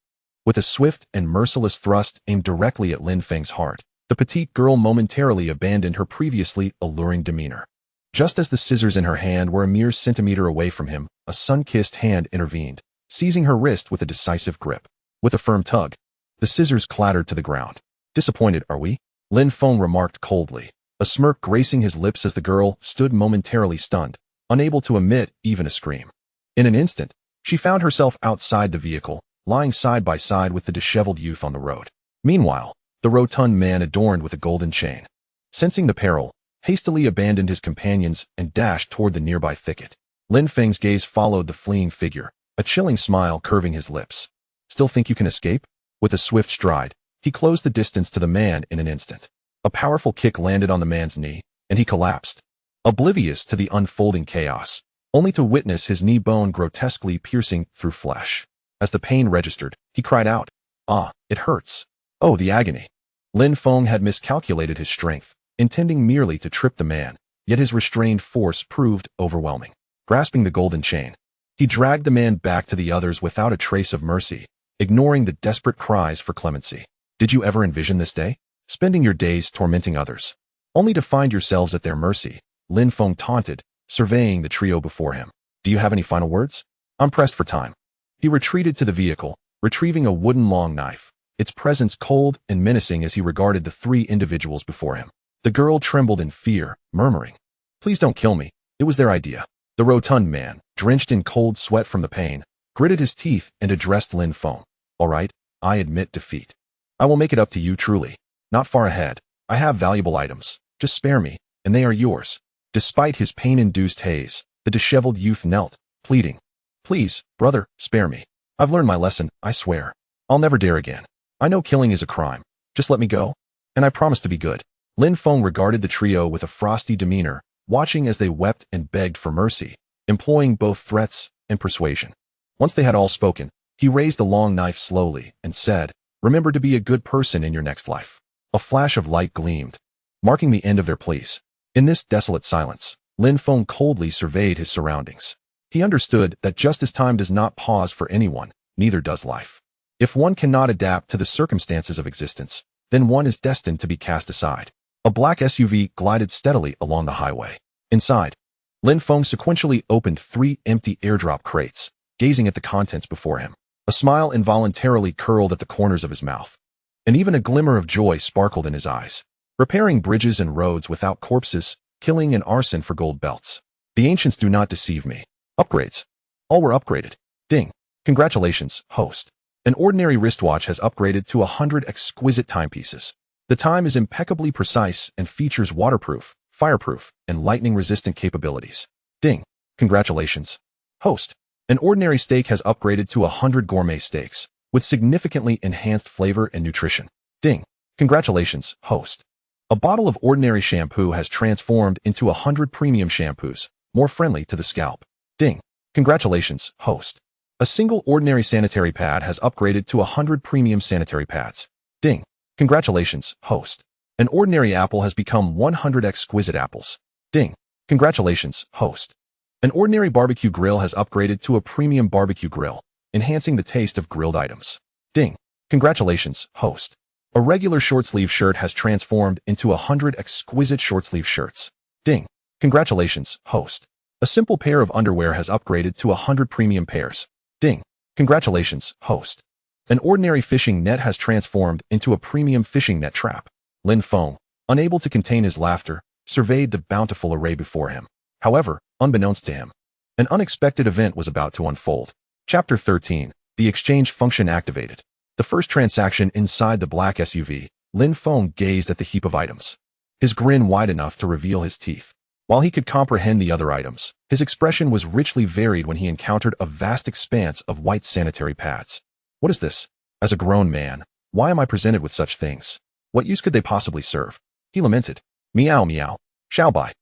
With a swift and merciless thrust aimed directly at Lin Feng's heart, the petite girl momentarily abandoned her previously alluring demeanor. Just as the scissors in her hand were a mere centimeter away from him, a sun-kissed hand intervened, seizing her wrist with a decisive grip. With a firm tug, the scissors clattered to the ground. Disappointed, are we? Lin Feng remarked coldly, a smirk gracing his lips as the girl stood momentarily stunned, unable to emit even a scream. In an instant, she found herself outside the vehicle, lying side by side with the disheveled youth on the road. Meanwhile, the rotund man adorned with a golden chain, sensing the peril, hastily abandoned his companions and dashed toward the nearby thicket. Lin Feng's gaze followed the fleeing figure, a chilling smile curving his lips. Still think you can escape? With a swift stride, he closed the distance to the man in an instant. A powerful kick landed on the man's knee, and he collapsed, oblivious to the unfolding chaos, only to witness his knee bone grotesquely piercing through flesh. As the pain registered, he cried out, "Ah, it hurts. Oh, the agony." Lin Feng had miscalculated his strength, intending merely to trip the man, yet his restrained force proved overwhelming. Grasping the golden chain, he dragged the man back to the others without a trace of mercy, ignoring the desperate cries for clemency. Did you ever envision this day? Spending your days tormenting others, only to find yourselves at their mercy? Lin Feng taunted, surveying the trio before him. Do you have any final words? I'm pressed for time. He retreated to the vehicle, retrieving a wooden long knife, its presence cold and menacing as he regarded the three individuals before him. The girl trembled in fear, murmuring, "Please don't kill me. It was their idea." The rotund man, drenched in cold sweat from the pain, gritted his teeth and addressed Lin Feng. "All right, I admit defeat. I will make it up to you truly. Not far ahead, I have valuable items. Just spare me, and they are yours." Despite his pain-induced haze, the disheveled youth knelt, pleading, "Please, brother, spare me. I've learned my lesson, I swear. I'll never dare again. I know killing is a crime. Just let me go, and I promise to be good." Lin Feng regarded the trio with a frosty demeanor, watching as they wept and begged for mercy, employing both threats and persuasion. Once they had all spoken, he raised the long knife slowly and said, "Remember to be a good person in your next life." A flash of light gleamed, marking the end of their pleas. In this desolate silence, Lin Feng coldly surveyed his surroundings. He understood that just as time does not pause for anyone, neither does life. If one cannot adapt to the circumstances of existence, then one is destined to be cast aside. A black SUV glided steadily along the highway. Inside, Lin Feng sequentially opened 3 empty airdrop crates, gazing at the contents before him. A smile involuntarily curled at the corners of his mouth, and even a glimmer of joy sparkled in his eyes. Repairing bridges and roads without corpses, killing and arson for gold belts. The ancients do not deceive me. Upgrades. All were upgraded. Ding. Congratulations, host. An ordinary wristwatch has upgraded to 100 exquisite timepieces. The time is impeccably precise and features waterproof, fireproof, and lightning-resistant capabilities. Ding. Congratulations, host. An ordinary steak has upgraded to 100 gourmet steaks, with significantly enhanced flavor and nutrition. Ding. Congratulations, host. A bottle of ordinary shampoo has transformed into 100 premium shampoos, more friendly to the scalp. Ding. Congratulations, host. A single ordinary sanitary pad has upgraded to 100 premium sanitary pads. Ding. Congratulations, host. An ordinary apple has become 100 exquisite apples. Ding. Congratulations, host. An ordinary barbecue grill has upgraded to a premium barbecue grill, enhancing the taste of grilled items. Ding. Congratulations, host. A regular short-sleeve shirt has transformed into 100 exquisite short-sleeve shirts. Ding. Congratulations, host. A simple pair of underwear has upgraded to 100 premium pairs. Ding. Congratulations, host. An ordinary fishing net has transformed into a premium fishing net trap. Lin Feng, unable to contain his laughter, surveyed the bountiful array before him. However, unbeknownst to him, an unexpected event was about to unfold. Chapter 13. The exchange function activated. The first transaction inside the black SUV, Lin Feng gazed at the heap of items, his grin wide enough to reveal his teeth. While he could comprehend the other items, his expression was richly varied when he encountered a vast expanse of white sanitary pads. What is this? As a grown man, why am I presented with such things? What use could they possibly serve? He lamented. Meow meow. Xiaobai,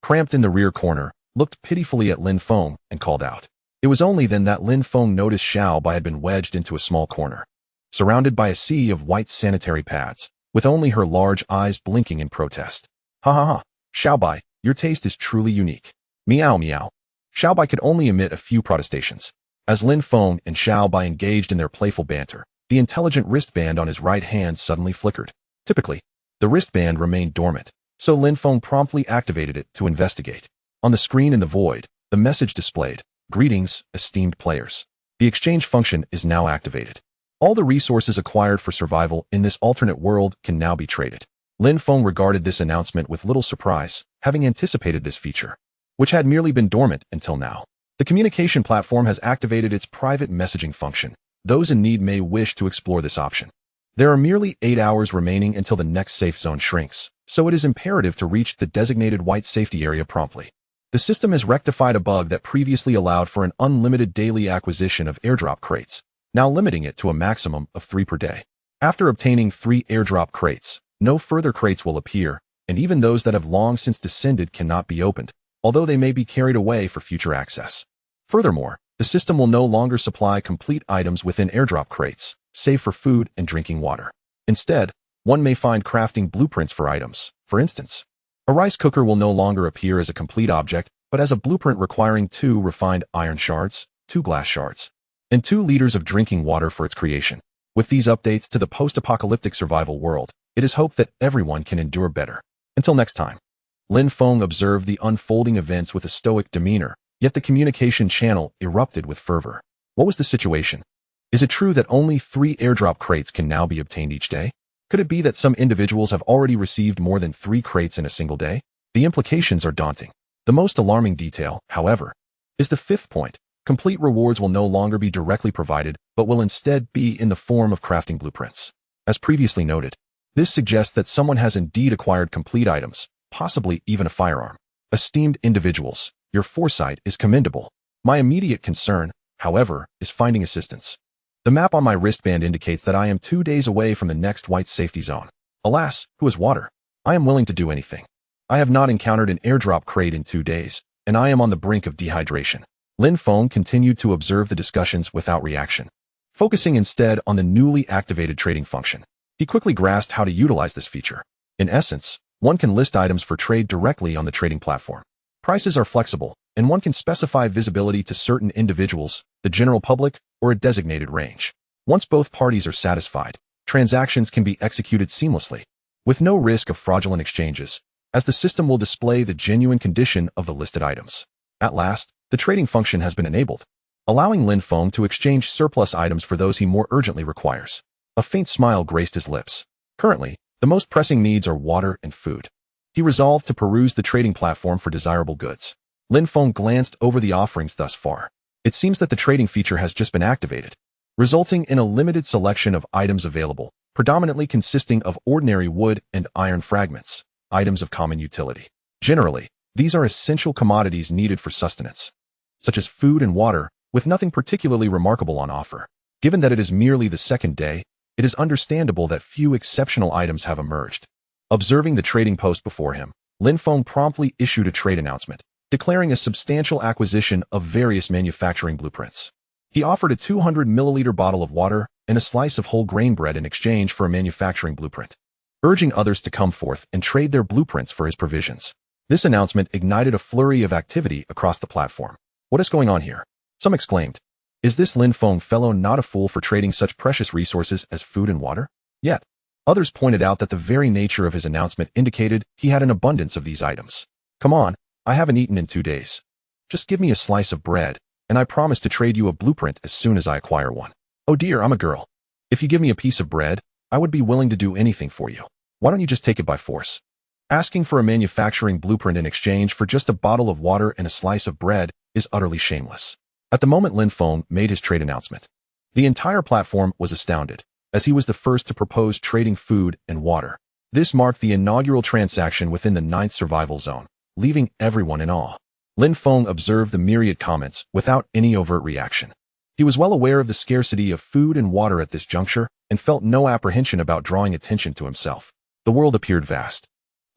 cramped in the rear corner, looked pitifully at Lin Feng and called out. It was only then that Lin Feng noticed Xiaobai had been wedged into a small corner, surrounded by a sea of white sanitary pads, with only her large eyes blinking in protest. Ha ha ha. Xiaobai, your taste is truly unique. Meow meow. Xiaobai could only emit a few protestations. As Lin Feng and Xiaobai engaged in their playful banter, the intelligent wristband on his right hand suddenly flickered. Typically, the wristband remained dormant, so Lin Feng promptly activated it to investigate. On the screen in the void, the message displayed, "Greetings, esteemed players. The exchange function is now activated. All the resources acquired for survival in this alternate world can now be traded." Lin Feng regarded this announcement with little surprise, having anticipated this feature, which had merely been dormant until now. The communication platform has activated its private messaging function. Those in need may wish to explore this option. There are merely 8 hours remaining until the next safe zone shrinks, so it is imperative to reach the designated white safety area promptly. The system has rectified a bug that previously allowed for an unlimited daily acquisition of airdrop crates, now limiting it to a maximum of 3 per day. After obtaining 3 airdrop crates, no further crates will appear, and even those that have long since descended cannot be opened, although they may be carried away for future access. Furthermore, the system will no longer supply complete items within airdrop crates, save for food and drinking water. Instead, one may find crafting blueprints for items. For instance, a rice cooker will no longer appear as a complete object, but as a blueprint requiring 2 refined iron shards, 2 glass shards, and 2 liters of drinking water for its creation. With these updates to the post-apocalyptic survival world, it is hoped that everyone can endure better. Until next time. Lin Feng observed the unfolding events with a stoic demeanor, yet the communication channel erupted with fervor. What was the situation? Is it true that only 3 airdrop crates can now be obtained each day? Could it be that some individuals have already received more than 3 crates in a single day? The implications are daunting. The most alarming detail, however, is the 5th point. Complete rewards will no longer be directly provided, but will instead be in the form of crafting blueprints. As previously noted, this suggests that someone has indeed acquired complete items, possibly even a firearm. Esteemed individuals, your foresight is commendable. My immediate concern, however, is finding assistance. The map on my wristband indicates that I am 2 days away from the next white safety zone. Alas, who has water? I am willing to do anything. I have not encountered an airdrop crate in 2 days, and I am on the brink of dehydration. Lin Feng continued to observe the discussions without reaction, focusing instead on the newly activated trading function. He quickly grasped how to utilize this feature. In essence, one can list items for trade directly on the trading platform. Prices are flexible, and one can specify visibility to certain individuals, the general public, or a designated range. Once both parties are satisfied, transactions can be executed seamlessly, with no risk of fraudulent exchanges, as the system will display the genuine condition of the listed items. At last, the trading function has been enabled, allowing Lin Feng to exchange surplus items for those he more urgently requires. A faint smile graced his lips. Currently, the most pressing needs are water and food. He resolved to peruse the trading platform for desirable goods. Lin Feng glanced over the offerings thus far. It seems that the trading feature has just been activated, resulting in a limited selection of items available, predominantly consisting of ordinary wood and iron fragments, items of common utility. Generally, these are essential commodities needed for sustenance, such as food and water, with nothing particularly remarkable on offer. Given that it is merely the 2nd day, it is understandable that few exceptional items have emerged. Observing the trading post before him, Lin Feng promptly issued a trade announcement, declaring a substantial acquisition of various manufacturing blueprints. He offered a 200-milliliter bottle of water and a slice of whole grain bread in exchange for a manufacturing blueprint, urging others to come forth and trade their blueprints for his provisions. This announcement ignited a flurry of activity across the platform. What is going on here? Some exclaimed. Is this Lin Feng fellow not a fool for trading such precious resources as food and water? Yet, others pointed out that the very nature of his announcement indicated he had an abundance of these items. Come on, I haven't eaten in 2 days. Just give me a slice of bread, and I promise to trade you a blueprint as soon as I acquire one. Oh dear, I'm a girl. If you give me a piece of bread, I would be willing to do anything for you. Why don't you just take it by force? Asking for a manufacturing blueprint in exchange for just a bottle of water and a slice of bread is utterly shameless. At the moment Lin Feng made his trade announcement, the entire platform was astounded, as he was the first to propose trading food and water. This marked the inaugural transaction within the 9th survival zone, leaving everyone in awe. Lin Feng observed the myriad comments without any overt reaction. He was well aware of the scarcity of food and water at this juncture and felt no apprehension about drawing attention to himself. The world appeared vast,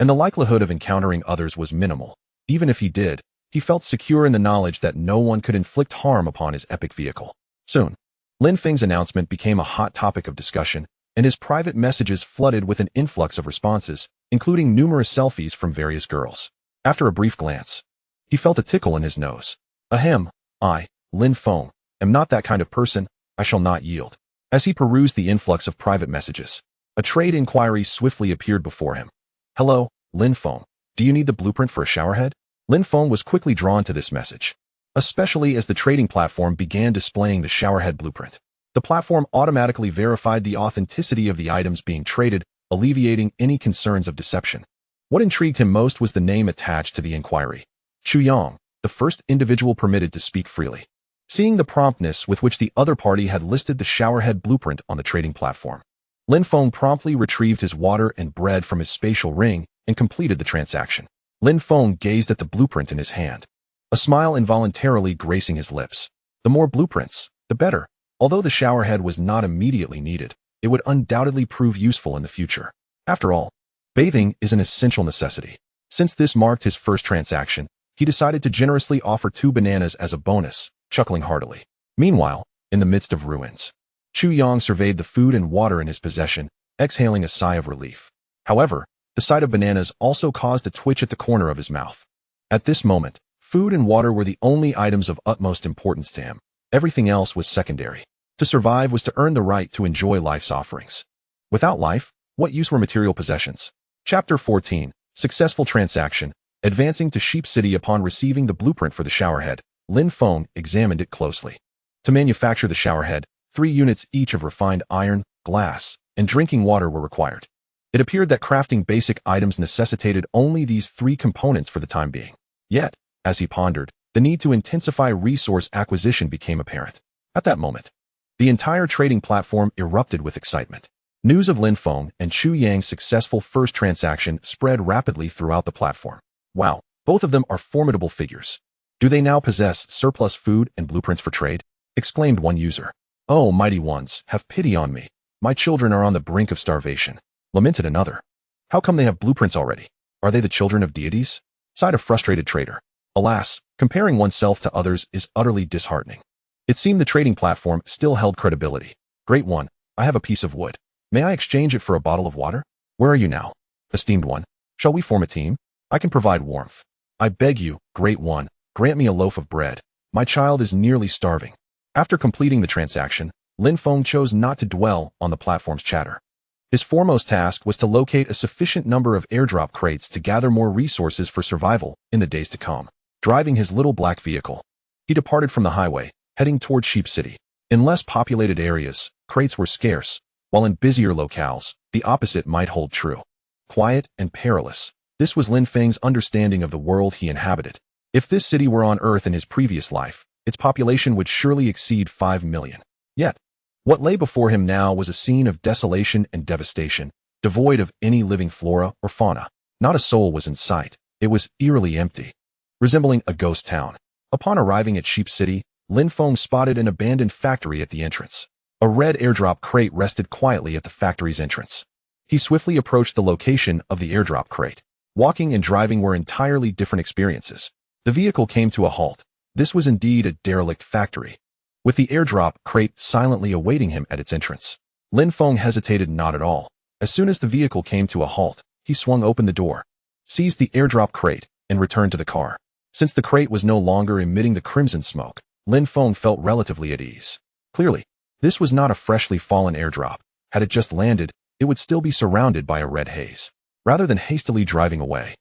and the likelihood of encountering others was minimal. Even if he did, he felt secure in the knowledge that no one could inflict harm upon his epic vehicle. Soon, Lin Feng's announcement became a hot topic of discussion, and his private messages flooded with an influx of responses, including numerous selfies from various girls. After a brief glance, he felt a tickle in his nose. Ahem, I, Lin Feng, am not that kind of person. I shall not yield. As he perused the influx of private messages, a trade inquiry swiftly appeared before him. Hello, Lin Feng. Do you need the blueprint for a showerhead? Lin Feng was quickly drawn to this message, especially as the trading platform began displaying the showerhead blueprint. The platform automatically verified the authenticity of the items being traded, alleviating any concerns of deception. What intrigued him most was the name attached to the inquiry. Chu Yang, the first individual permitted to speak freely. Seeing the promptness with which the other party had listed the showerhead blueprint on the trading platform, Lin Feng promptly retrieved his water and bread from his spatial ring and completed the transaction. Lin Feng gazed at the blueprint in his hand, a smile involuntarily gracing his lips. The more blueprints, the better. Although the showerhead was not immediately needed, it would undoubtedly prove useful in the future. After all, bathing is an essential necessity. Since this marked his first transaction, he decided to generously offer 2 bananas as a bonus, chuckling heartily. Meanwhile, in the midst of ruins, Chu Yang surveyed the food and water in his possession, exhaling a sigh of relief. However, the sight of bananas also caused a twitch at the corner of his mouth. At this moment, food and water were the only items of utmost importance to him. Everything else was secondary. To survive was to earn the right to enjoy life's offerings. Without life, what use were material possessions? Chapter 14, Successful Transaction. Advancing to Sheep City upon receiving the blueprint for the showerhead, Lin Feng examined it closely. To manufacture the showerhead, 3 units each of refined iron, glass, and drinking water were required. It appeared that crafting basic items necessitated only these 3 components for the time being. Yet, as he pondered, the need to intensify resource acquisition became apparent. At that moment, the entire trading platform erupted with excitement. News of Lin Feng and Chu Yang's successful first transaction spread rapidly throughout the platform. Wow, both of them are formidable figures. Do they now possess surplus food and blueprints for trade? Exclaimed one user. Oh, mighty ones, have pity on me. My children are on the brink of starvation. Lamented another. How come they have blueprints already? Are they the children of deities? Sighed a frustrated trader. Alas, comparing oneself to others is utterly disheartening. It seemed the trading platform still held credibility. Great one, I have a piece of wood. May I exchange it for a bottle of water? Where are you now? Esteemed one, shall we form a team? I can provide warmth. I beg you, great one, grant me a loaf of bread. My child is nearly starving. After completing the transaction, Lin Feng chose not to dwell on the platform's chatter. His foremost task was to locate a sufficient number of airdrop crates to gather more resources for survival in the days to come. Driving his little black vehicle, he departed from the highway, heading toward Sheep City. In less populated areas, crates were scarce, while in busier locales, the opposite might hold true. Quiet and perilous. This was Lin Feng's understanding of the world he inhabited. If this city were on Earth in his previous life, its population would surely exceed 5 million. Yet, what lay before him now was a scene of desolation and devastation, devoid of any living flora or fauna. Not a soul was in sight. It was eerily empty, resembling a ghost town. Upon arriving at Sheep City, Lin Feng spotted an abandoned factory at the entrance. A red airdrop crate rested quietly at the factory's entrance. He swiftly approached the location of the airdrop crate. Walking and driving were entirely different experiences. The vehicle came to a halt. This was indeed a derelict factory, with the airdrop crate silently awaiting him at its entrance. Lin Feng hesitated not at all. As soon as the vehicle came to a halt, he swung open the door, seized the airdrop crate, and returned to the car. Since the crate was no longer emitting the crimson smoke, Lin Feng felt relatively at ease. Clearly, this was not a freshly fallen airdrop. Had it just landed, it would still be surrounded by a red haze. Rather than hastily driving away,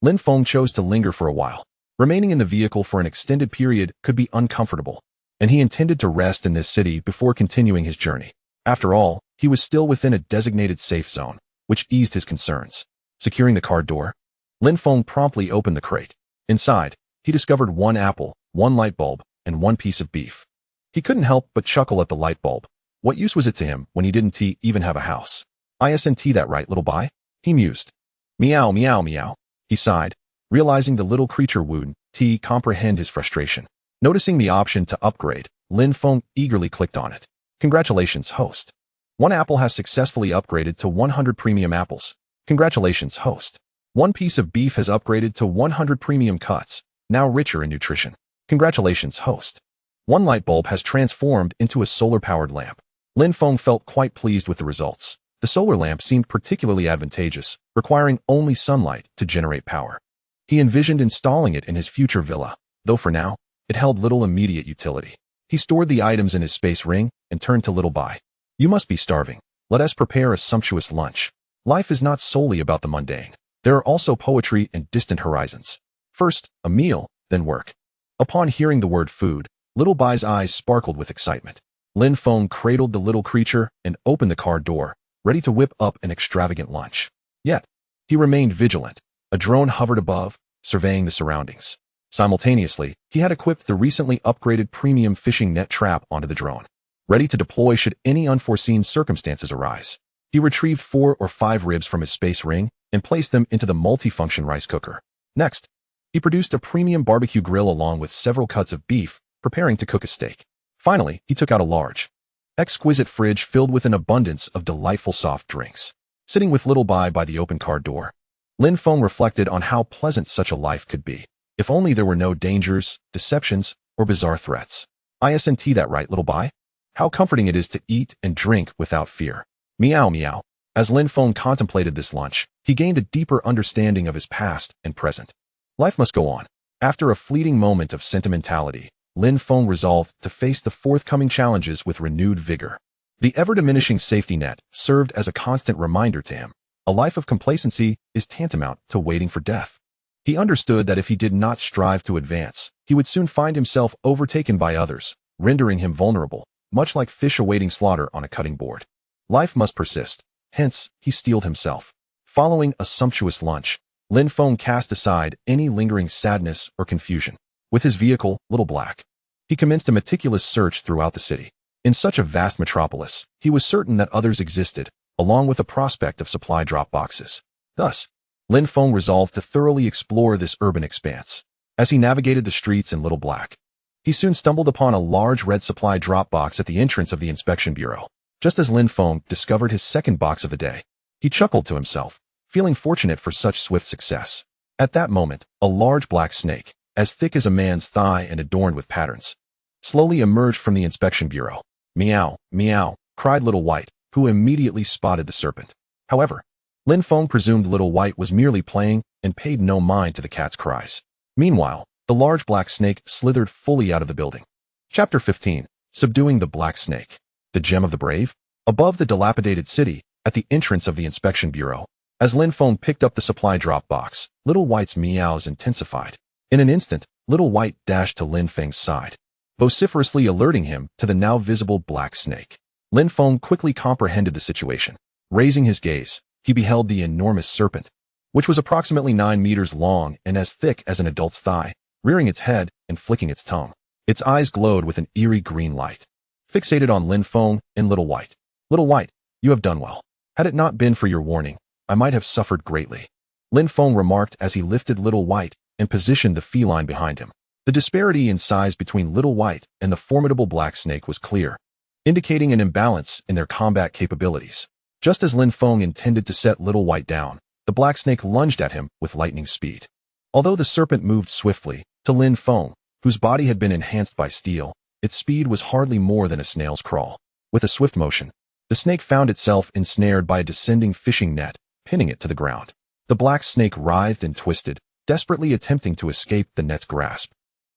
Lin Feng chose to linger for a while. Remaining in the vehicle for an extended period could be uncomfortable, and he intended to rest in this city before continuing his journey. After all, he was still within a designated safe zone, which eased his concerns. Securing the car door, Lin Feng promptly opened the crate. Inside, he discovered 1 apple, 1 light bulb, and 1 piece of beef. He couldn't help but chuckle at the light bulb. What use was it to him when he didn't even have a house? Isn't that right, little boy? He mused. Meow, meow, meow. He sighed, realizing the little creature wouldn't comprehend his frustration. Noticing the option to upgrade, Lin Feng eagerly clicked on it. Congratulations, host. 1 apple has successfully upgraded to 100 premium apples. Congratulations, host. 1 piece of beef has upgraded to 100 premium cuts, now richer in nutrition. Congratulations, host. 1 light bulb has transformed into a solar-powered lamp. Lin Feng felt quite pleased with the results. The solar lamp seemed particularly advantageous, requiring only sunlight to generate power. He envisioned installing it in his future villa, though for now, it held little immediate utility. He stored the items in his space ring and turned to Little Bai. You must be starving. Let us prepare a sumptuous lunch. Life is not solely about the mundane. There are also poetry and distant horizons. First, a meal, then work. Upon hearing the word food, Little Bai's eyes sparkled with excitement. Lin Feng cradled the little creature and opened the car door, ready to whip up an extravagant lunch. Yet, he remained vigilant. A drone hovered above, surveying the surroundings. Simultaneously, he had equipped the recently upgraded premium fishing net trap onto the drone, ready to deploy should any unforeseen circumstances arise. He retrieved 4 or 5 ribs from his space ring and placed them into the multifunction rice cooker. Next, he produced a premium barbecue grill along with several cuts of beef, preparing to cook a steak. Finally, he took out a large, exquisite fridge filled with an abundance of delightful soft drinks. Sitting with Little Bai by the open car door, Lin Feng reflected on how pleasant such a life could be, if only there were no dangers, deceptions, or bizarre threats. Isn't that right, Little Bai? How comforting it is to eat and drink without fear. Meow, meow. As Lin Feng contemplated this lunch, he gained a deeper understanding of his past and present. Life must go on. After a fleeting moment of sentimentality, Lin Feng resolved to face the forthcoming challenges with renewed vigor. The ever-diminishing safety net served as a constant reminder to him. A life of complacency is tantamount to waiting for death. He understood that if he did not strive to advance, he would soon find himself overtaken by others, rendering him vulnerable. much like fish awaiting slaughter on a cutting board. Life must persist, hence, he steeled himself. Following a sumptuous lunch, Lin Feng cast aside any lingering sadness or confusion. With his vehicle, Little Black, he commenced a meticulous search throughout the city. In such a vast metropolis, he was certain that others existed, along with the prospect of supply drop boxes. Thus, Lin Feng resolved to thoroughly explore this urban expanse. As he navigated the streets in Little Black, he soon stumbled upon a large red supply drop box at the entrance of the inspection bureau. Just as Lin Feng discovered his second box of the day, he chuckled to himself, feeling fortunate for such swift success. At that moment, a large black snake, as thick as a man's thigh and adorned with patterns, slowly emerged from the inspection bureau. Meow, meow, cried Little White, who immediately spotted the serpent. However, Lin Feng presumed Little White was merely playing and paid no mind to the cat's cries. Meanwhile, the large black snake slithered fully out of the building. Chapter 15. Subduing the Black Snake. The Gem of the Brave? Above the dilapidated city, at the entrance of the inspection bureau, as Lin Feng picked up the supply drop box, Little White's meows intensified. In an instant, Little White dashed to Lin Feng's side, vociferously alerting him to the now visible black snake. Lin Feng quickly comprehended the situation. Raising his gaze, he beheld the enormous serpent, which was approximately 9 meters long and as thick as an adult's thigh, rearing its head and flicking its tongue. Its eyes glowed with an eerie green light, fixated on Lin Feng and Little White. Little White, you have done well. Had it not been for your warning, I might have suffered greatly, Lin Feng remarked as he lifted Little White and positioned the feline behind him. The disparity in size between Little White and the formidable black snake was clear, indicating an imbalance in their combat capabilities. Just as Lin Feng intended to set Little White down, the black snake lunged at him with lightning speed. Although the serpent moved swiftly, to Lin Feng, whose body had been enhanced by steel, its speed was hardly more than a snail's crawl. With a swift motion, the snake found itself ensnared by a descending fishing net, pinning it to the ground. The black snake writhed and twisted, desperately attempting to escape the net's grasp.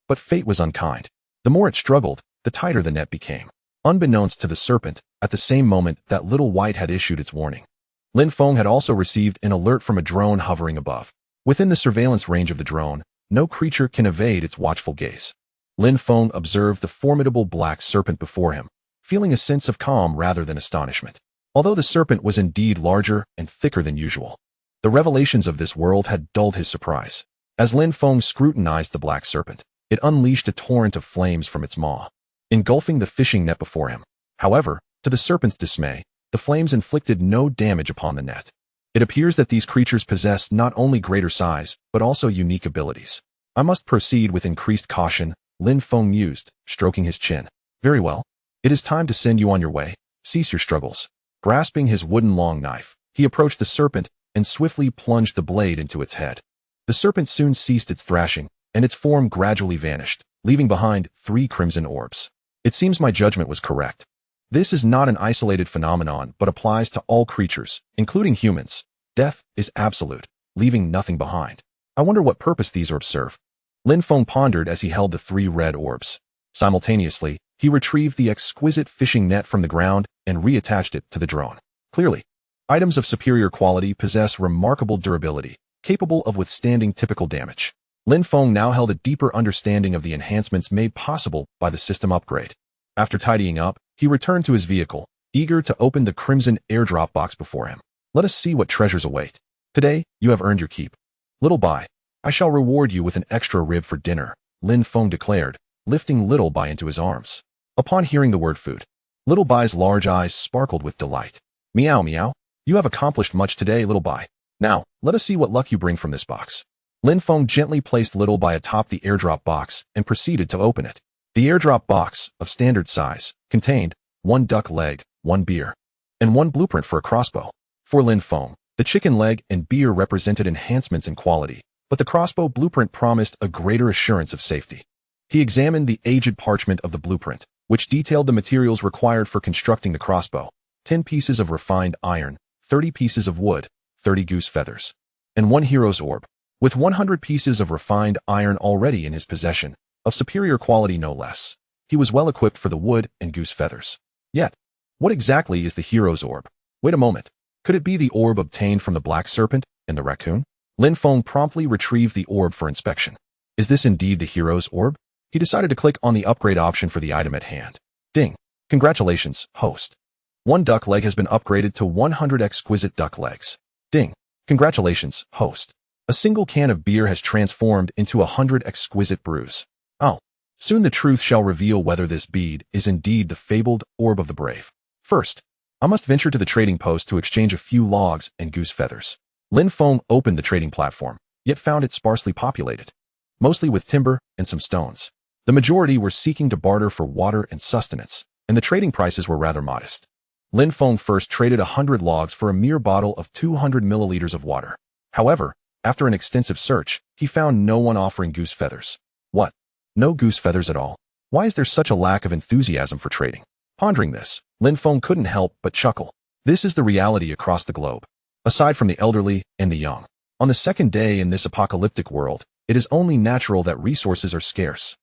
But fate was unkind. The more it struggled, the tighter the net became. Unbeknownst to the serpent, at the same moment that Little White had issued its warning, Lin Feng had also received an alert from a drone hovering above. Within the surveillance range of the drone, no creature can evade its watchful gaze. Lin Feng observed the formidable black serpent before him, feeling a sense of calm rather than astonishment. Although the serpent was indeed larger and thicker than usual, the revelations of this world had dulled his surprise. As Lin Feng scrutinized the black serpent, it unleashed a torrent of flames from its maw, engulfing the fishing net before him. However, to the serpent's dismay, the flames inflicted no damage upon the net. It appears that these creatures possess not only greater size, but also unique abilities. I must proceed with increased caution, Lin Feng mused, stroking his chin. Very well. It is time to send you on your way. Cease your struggles. Grasping his wooden long knife, he approached the serpent and swiftly plunged the blade into its head. The serpent soon ceased its thrashing, and its form gradually vanished, leaving behind 3 crimson orbs. It seems my judgment was correct. This is not an isolated phenomenon, but applies to all creatures, including humans. Death is absolute, leaving nothing behind. I wonder what purpose these orbs serve. Lin Feng pondered as he held the 3 red orbs. Simultaneously, he retrieved the exquisite fishing net from the ground and reattached it to the drone. Clearly, items of superior quality possess remarkable durability, capable of withstanding typical damage. Lin Feng now held a deeper understanding of the enhancements made possible by the system upgrade. After tidying up, he returned to his vehicle, eager to open the crimson airdrop box before him. Let us see what treasures await. Today, you have earned your keep. Little Bai, I shall reward you with an extra rib for dinner, Lin Feng declared, lifting Little Bai into his arms. Upon hearing the word food, Little Bai's large eyes sparkled with delight. Meow meow, you have accomplished much today, Little Bai. Now, let us see what luck you bring from this box. Lin Feng gently placed Little Bai atop the airdrop box and proceeded to open it. The airdrop box, of standard size, contained 1 duck leg, 1 beer, and 1 blueprint for a crossbow. For Lin Feng, the chicken leg and beer represented enhancements in quality, but the crossbow blueprint promised a greater assurance of safety. He examined the aged parchment of the blueprint, which detailed the materials required for constructing the crossbow: 10 pieces of refined iron, 30 pieces of wood, 30 goose feathers, and 1 hero's orb. With 100 pieces of refined iron already in his possession, of superior quality no less, he was well equipped for the wood and goose feathers. Yet, what exactly is the hero's orb? Wait a moment. Could it be the orb obtained from the black serpent and the raccoon? Lin Feng promptly retrieved the orb for inspection. Is this indeed the hero's orb? He decided to click on the upgrade option for the item at hand. Ding. Congratulations, host. One duck leg has been upgraded to 100 exquisite duck legs. Ding. Congratulations, host. A single can of beer has transformed into 100 exquisite brews. Oh. Soon the truth shall reveal whether this bead is indeed the fabled orb of the brave. First, I must venture to the trading post to exchange a few logs and goose feathers. Lin Feng opened the trading platform, yet found it sparsely populated, mostly with timber and some stones. The majority were seeking to barter for water and sustenance, and the trading prices were rather modest. Lin Feng first traded 100 logs for a mere bottle of 200 milliliters of water. However, after an extensive search, he found no one offering goose feathers. What? No goose feathers at all? Why is there such a lack of enthusiasm for trading? Pondering this, Lin Feng couldn't help but chuckle. This is the reality across the globe. Aside from the elderly and the young. On the second day in this apocalyptic world, it is only natural that resources are scarce.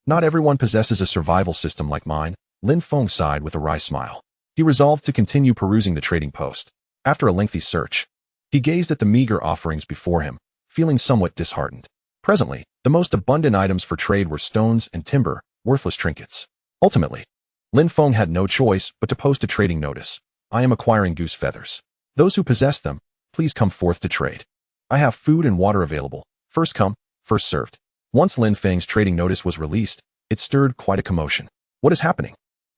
Not everyone possesses a survival system like mine, Lin Feng sighed with a wry smile. He resolved to continue perusing the trading post. After a lengthy search, he gazed at the meager offerings before him, feeling somewhat disheartened. Presently, the most abundant items for trade were stones and timber, worthless trinkets. Ultimately, Lin Feng had no choice but to post a trading notice. I am acquiring goose feathers. Those who possess them, please come forth to trade. I have food and water available. First come, first served. Once Lin Feng's trading notice was released, it stirred quite a commotion. What is happening?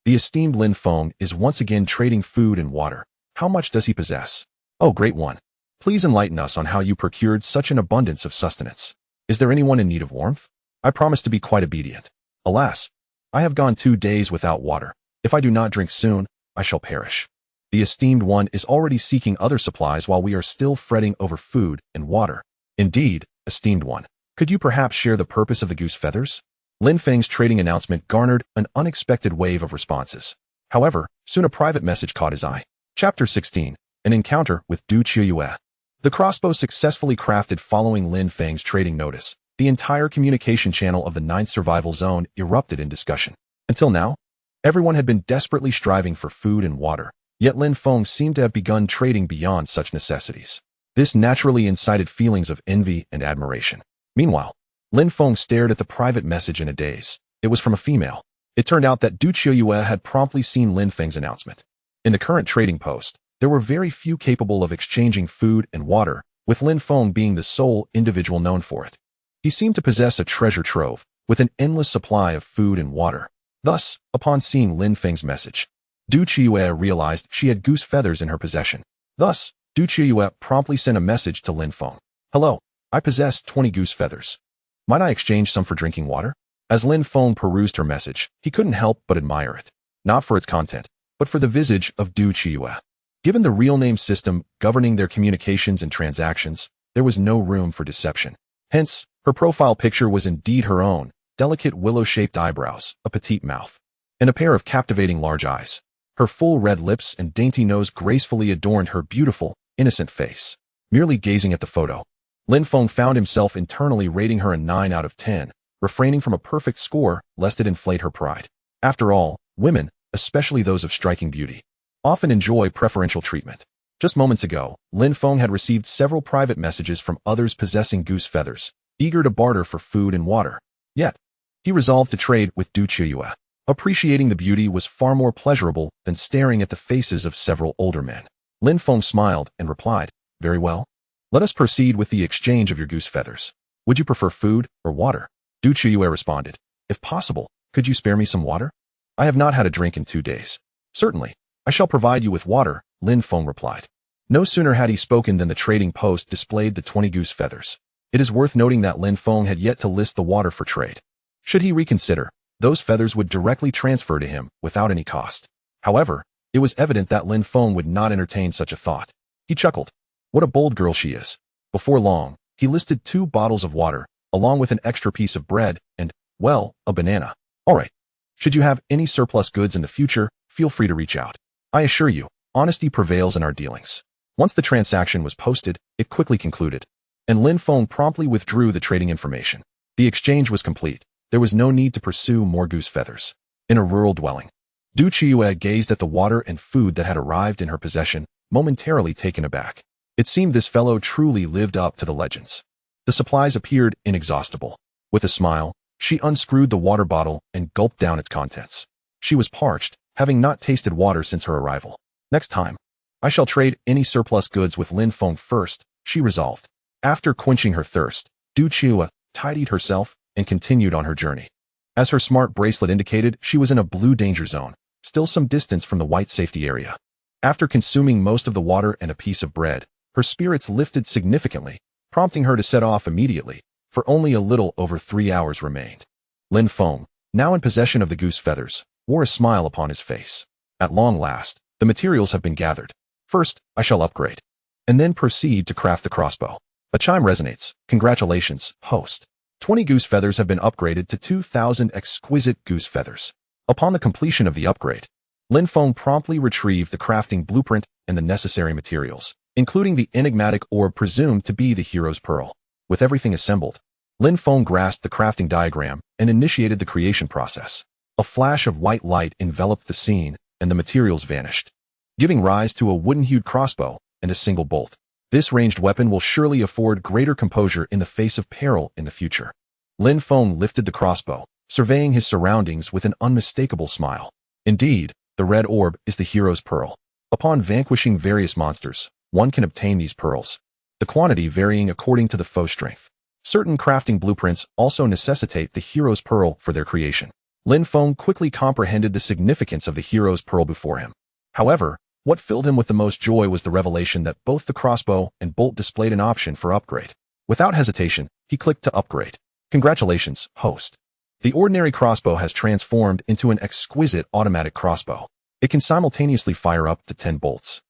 The esteemed Lin Feng is once again trading food and water. How much does he possess? Oh, great one. Please enlighten us on how you procured such an abundance of sustenance. Is there anyone in need of warmth? I promise to be quite obedient. Alas, I have gone 2 days without water. If I do not drink soon, I shall perish. The esteemed one is already seeking other supplies while we are still fretting over food and water. Indeed, esteemed one, could you perhaps share the purpose of the goose feathers? Lin Feng's trading announcement garnered an unexpected wave of responses. However, soon a private message caught his eye. Chapter 16, An Encounter with Du Qiuyue. The crossbow successfully crafted following Lin Feng's trading notice. The entire communication channel of the 9th survival zone erupted in discussion. Until now, everyone had been desperately striving for food and water, yet Lin Feng seemed to have begun trading beyond such necessities. This naturally incited feelings of envy and admiration. Meanwhile, Lin Feng stared at the private message in a daze. It was from a female. It turned out that Du Qiuyue had promptly seen Lin Feng's announcement. In the current trading post, there were very few capable of exchanging food and water, with Lin Feng being the sole individual known for it. He seemed to possess a treasure trove, with an endless supply of food and water. Thus, upon seeing Lin Feng's message, Du Qiuyue realized she had goose feathers in her possession. Thus, Du Qiuyue promptly sent a message to Lin Feng. Hello, I possess 20 goose feathers. Might I exchange some for drinking water? As Lin Feng perused her message, he couldn't help but admire it. Not for its content, but for the visage of Du Qiuyue. Given the real name system governing their communications and transactions, there was no room for deception. Hence, her profile picture was indeed her own, delicate willow-shaped eyebrows, a petite mouth, and a pair of captivating large eyes. Her full red lips and dainty nose gracefully adorned her beautiful, innocent face. Merely gazing at the photo, Lin Feng found himself internally rating her a 9 out of 10, refraining from a perfect score lest it inflate her pride. After all, women, especially those of striking beauty, often enjoy preferential treatment. Just moments ago, Lin Feng had received several private messages from others possessing goose feathers, eager to barter for food and water. Yet, he resolved to trade with Du Qiuyue. Appreciating the beauty was far more pleasurable than staring at the faces of several older men. Lin Feng smiled and replied, Very well. Let us proceed with the exchange of your goose feathers. Would you prefer food or water? Du Qiuyue responded, If possible, could you spare me some water? I have not had a drink in 2 days. Certainly, I shall provide you with water, Lin Feng replied. No sooner had he spoken than the trading post displayed the 20 goose feathers. It is worth noting that Lin Feng had yet to list the water for trade. Should he reconsider, those feathers would directly transfer to him without any cost. However, it was evident that Lin Feng would not entertain such a thought. He chuckled. What a bold girl she is. Before long, he listed 2 bottles of water, along with an extra piece of bread and, well, a banana. All right. Should you have any surplus goods in the future, feel free to reach out. I assure you, honesty prevails in our dealings. Once the transaction was posted, it quickly concluded, and Lin Feng promptly withdrew the trading information. The exchange was complete. There was no need to pursue more goose feathers. In a rural dwelling, Du Qiuyue gazed at the water and food that had arrived in her possession, momentarily taken aback. It seemed this fellow truly lived up to the legends. The supplies appeared inexhaustible. With a smile, she unscrewed the water bottle and gulped down its contents. She was parched, having not tasted water since her arrival. Next time, I shall trade any surplus goods with Lin Feng first, she resolved. After quenching her thirst, Du Chua tidied herself and continued on her journey. As her smart bracelet indicated, she was in a blue danger zone, still some distance from the white safety area. After consuming most of the water and a piece of bread, her spirits lifted significantly, prompting her to set off immediately, for only a little over 3 hours remained. Lin Feng, now in possession of the goose feathers, wore a smile upon his face. At long last, the materials have been gathered. First, I shall upgrade, and then proceed to craft the crossbow. A chime resonates. Congratulations, host. 20 goose feathers have been upgraded to 2,000 exquisite goose feathers. Upon the completion of the upgrade, Lin Feng promptly retrieved the crafting blueprint and the necessary materials, including the enigmatic orb presumed to be the hero's pearl. With everything assembled, Lin Feng grasped the crafting diagram and initiated the creation process. A flash of white light enveloped the scene, and the materials vanished, giving rise to a wooden-hued crossbow and a single bolt. This ranged weapon will surely afford greater composure in the face of peril in the future. Lin Feng lifted the crossbow, surveying his surroundings with an unmistakable smile. Indeed, the red orb is the hero's pearl. Upon vanquishing various monsters, one can obtain these pearls, the quantity varying according to the foe's strength. Certain crafting blueprints also necessitate the hero's pearl for their creation. Lin Feng quickly comprehended the significance of the hero's pearl before him. However, what filled him with the most joy was the revelation that both the crossbow and bolt displayed an option for upgrade. Without hesitation, he clicked to upgrade. Congratulations, host. The ordinary crossbow has transformed into an exquisite automatic crossbow. It can simultaneously fire up to 10 bolts,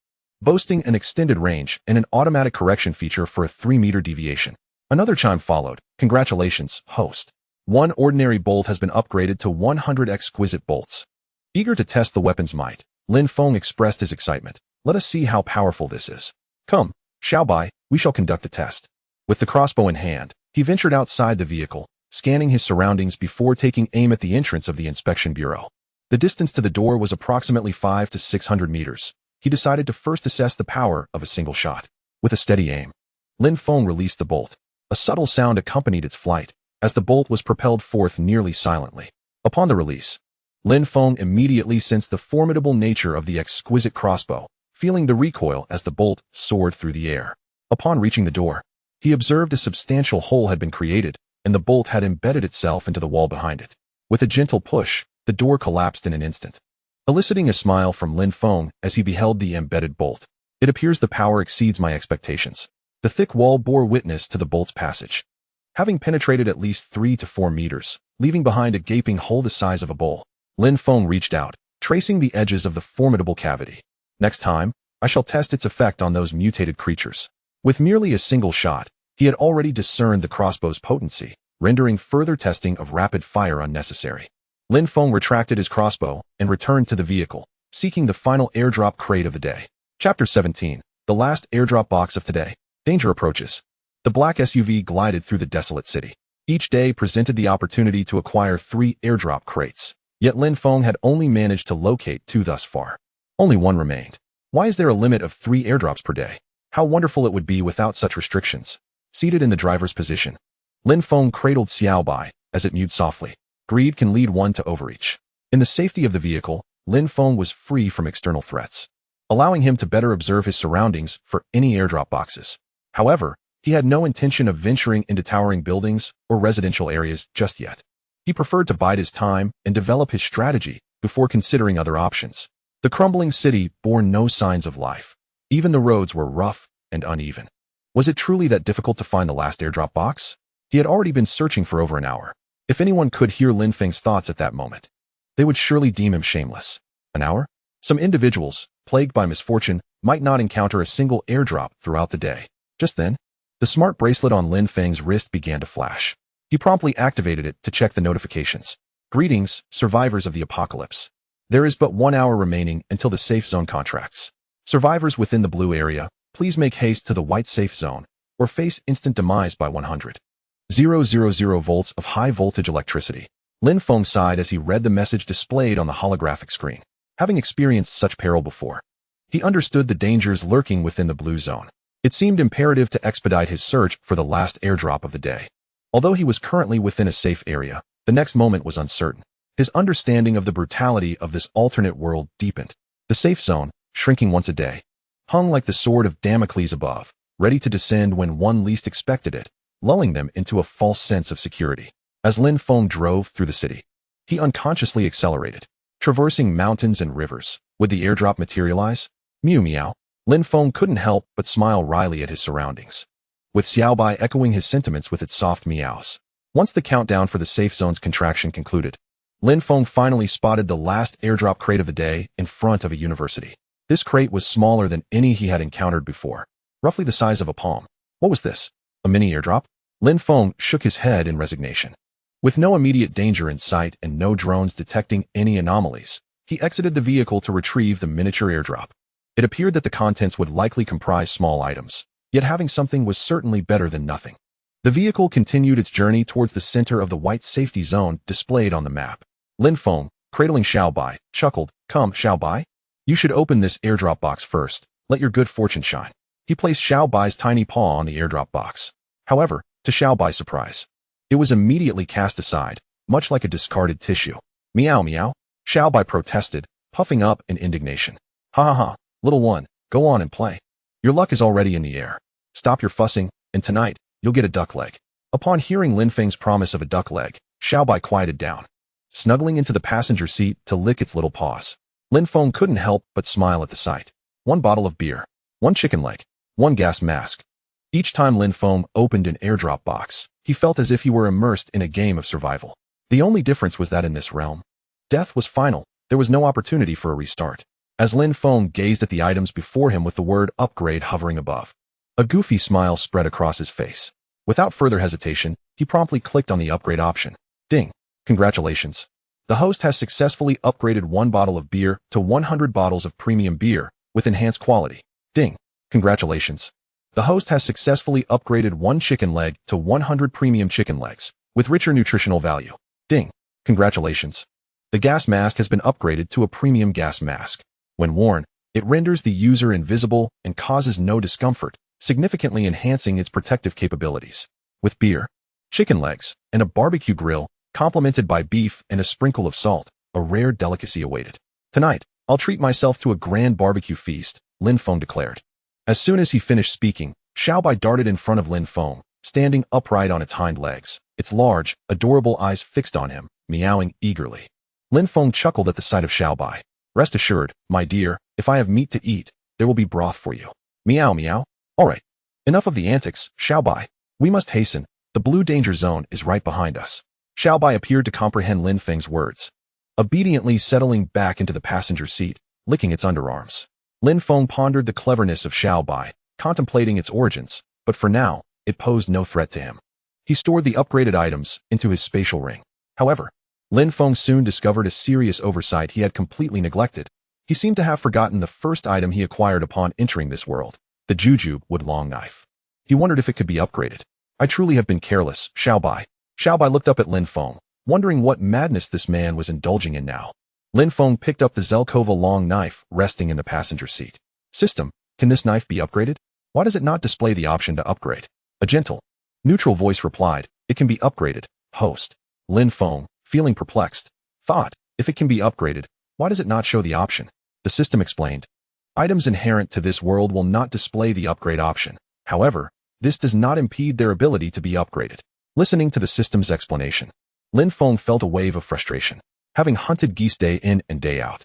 boasting an extended range and an automatic correction feature for a 3-meter deviation. Another chime followed. Congratulations, host. One ordinary bolt has been upgraded to 100 exquisite bolts. Eager to test the weapon's might, Lin Feng expressed his excitement. Let us see how powerful this is. Come, Xiaobai, we shall conduct a test. With the crossbow in hand, he ventured outside the vehicle, scanning his surroundings before taking aim at the entrance of the inspection bureau. The distance to the door was approximately 500 to 600 meters. He decided to first assess the power of a single shot. With a steady aim, Lin Feng released the bolt. A subtle sound accompanied its flight, as the bolt was propelled forth nearly silently. Upon the release, Lin Feng immediately sensed the formidable nature of the exquisite crossbow, feeling the recoil as the bolt soared through the air. Upon reaching the door, he observed a substantial hole had been created, and the bolt had embedded itself into the wall behind it. With a gentle push, the door collapsed in an instant, eliciting a smile from Lin Feng as he beheld the embedded bolt. It appears the power exceeds my expectations. The thick wall bore witness to the bolt's passage, having penetrated at least 3 to 4 meters, leaving behind a gaping hole the size of a bowl. Lin Feng reached out, tracing the edges of the formidable cavity. Next time, I shall test its effect on those mutated creatures. With merely a single shot, he had already discerned the crossbow's potency, rendering further testing of rapid fire unnecessary. Lin Feng retracted his crossbow and returned to the vehicle, seeking the final airdrop crate of the day. Chapter 17. The last airdrop box of today. Danger approaches. The black SUV glided through the desolate city. Each day presented the opportunity to acquire 3 airdrop crates, yet Lin Feng had only managed to locate 2 thus far. Only 1 remained. Why is there a limit of 3 airdrops per day? How wonderful it would be without such restrictions. Seated in the driver's position, Lin Feng cradled Xiaobai as it mewed softly. Greed can lead one to overreach. In the safety of the vehicle, Lin Feng was free from external threats, allowing him to better observe his surroundings for any airdrop boxes. However, he had no intention of venturing into towering buildings or residential areas just yet. He preferred to bide his time and develop his strategy before considering other options. The crumbling city bore no signs of life. Even the roads were rough and uneven. Was it truly that difficult to find the last airdrop box? He had already been searching for over an hour. If anyone could hear Lin Feng's thoughts at that moment, they would surely deem him shameless. An hour? Some individuals, plagued by misfortune, might not encounter a single airdrop throughout the day. Just then, the smart bracelet on Lin Feng's wrist began to flash. He promptly activated it to check the notifications. Greetings, survivors of the apocalypse. There is but 1 hour remaining until the safe zone contracts. Survivors within the blue area, please make haste to the white safe zone, or face instant demise by 100. 000 volts of high-voltage electricity. Lin Feng sighed as he read the message displayed on the holographic screen. Having experienced such peril before, he understood the dangers lurking within the blue zone. It seemed imperative to expedite his search for the last airdrop of the day. Although he was currently within a safe area, the next moment was uncertain. His understanding of the brutality of this alternate world deepened. The safe zone, shrinking once a day, hung like the sword of Damocles above, ready to descend when one least expected it, lulling them into a false sense of security. As Lin Feng drove through the city, he unconsciously accelerated, traversing mountains and rivers. Would the airdrop materialize? Mew meow. Lin Feng couldn't help but smile wryly at his surroundings, with Xiaobai echoing his sentiments with its soft meows. Once the countdown for the safe zone's contraction concluded, Lin Feng finally spotted the last airdrop crate of the day in front of a university. This crate was smaller than any he had encountered before, roughly the size of a palm. What was this? A mini airdrop? Lin Feng shook his head in resignation. With no immediate danger in sight and no drones detecting any anomalies, he exited the vehicle to retrieve the miniature airdrop. It appeared that the contents would likely comprise small items, yet having something was certainly better than nothing. The vehicle continued its journey towards the center of the white safety zone displayed on the map. Lin Feng, cradling Xiaobai, chuckled, "Come, Xiaobai? You should open this airdrop box first. Let your good fortune shine." He placed Xiaobai's tiny paw on the airdrop box. However, to Xiaobai's surprise, it was immediately cast aside, much like a discarded tissue. "Meow meow," Xiaobai protested, puffing up in indignation. "Ha ha ha, little one, go on and play. Your luck is already in the air. Stop your fussing, and tonight, you'll get a duck leg." Upon hearing Lin Feng's promise of a duck leg, Xiaobai quieted down, snuggling into the passenger seat to lick its little paws. Lin Feng couldn't help but smile at the sight. One bottle of beer, one chicken leg, one gas mask. Each time Lin Feng opened an airdrop box, he felt as if he were immersed in a game of survival. The only difference was that in this realm, death was final. There was no opportunity for a restart. As Lin Feng gazed at the items before him with the word upgrade hovering above, a goofy smile spread across his face. Without further hesitation, he promptly clicked on the upgrade option. Ding! Congratulations. The host has successfully upgraded one bottle of beer to 100 bottles of premium beer with enhanced quality. Ding! Congratulations. The host has successfully upgraded one chicken leg to 100 premium chicken legs with richer nutritional value. Ding! Congratulations. The gas mask has been upgraded to a premium gas mask. When worn, it renders the user invisible and causes no discomfort, significantly enhancing its protective capabilities. With beer, chicken legs, and a barbecue grill, complemented by beef and a sprinkle of salt, a rare delicacy awaited. "Tonight, I'll treat myself to a grand barbecue feast," Lin Feng declared. As soon as he finished speaking, Xiaobai darted in front of Lin Feng, standing upright on its hind legs, its large, adorable eyes fixed on him, meowing eagerly. Lin Feng chuckled at the sight of Xiaobai. "Rest assured, my dear, if I have meat to eat, there will be broth for you." Meow meow. "All right. Enough of the antics, Xiaobai. We must hasten. The blue danger zone is right behind us." Xiaobai appeared to comprehend Lin Feng's words, obediently settling back into the passenger seat, licking its underarms. Lin Feng pondered the cleverness of Xiaobai, contemplating its origins, but for now, it posed no threat to him. He stored the upgraded items into his spatial ring. However, Lin Feng soon discovered a serious oversight he had completely neglected. He seemed to have forgotten the first item he acquired upon entering this world, the Jujube wood long knife. He wondered if it could be upgraded. "I truly have been careless, Xiaobai." Xiaobai looked up at Lin Feng, wondering what madness this man was indulging in now. Lin Feng picked up the Zelkova long knife resting in the passenger seat. "System, can this knife be upgraded? Why does it not display the option to upgrade?" A gentle, neutral voice replied, "It can be upgraded, host." Lin Feng, feeling perplexed, thought, if it can be upgraded, why does it not show the option? The system explained, "Items inherent to this world will not display the upgrade option. However, this does not impede their ability to be upgraded." Listening to the system's explanation, Lin Feng felt a wave of frustration. Having hunted geese day in and day out,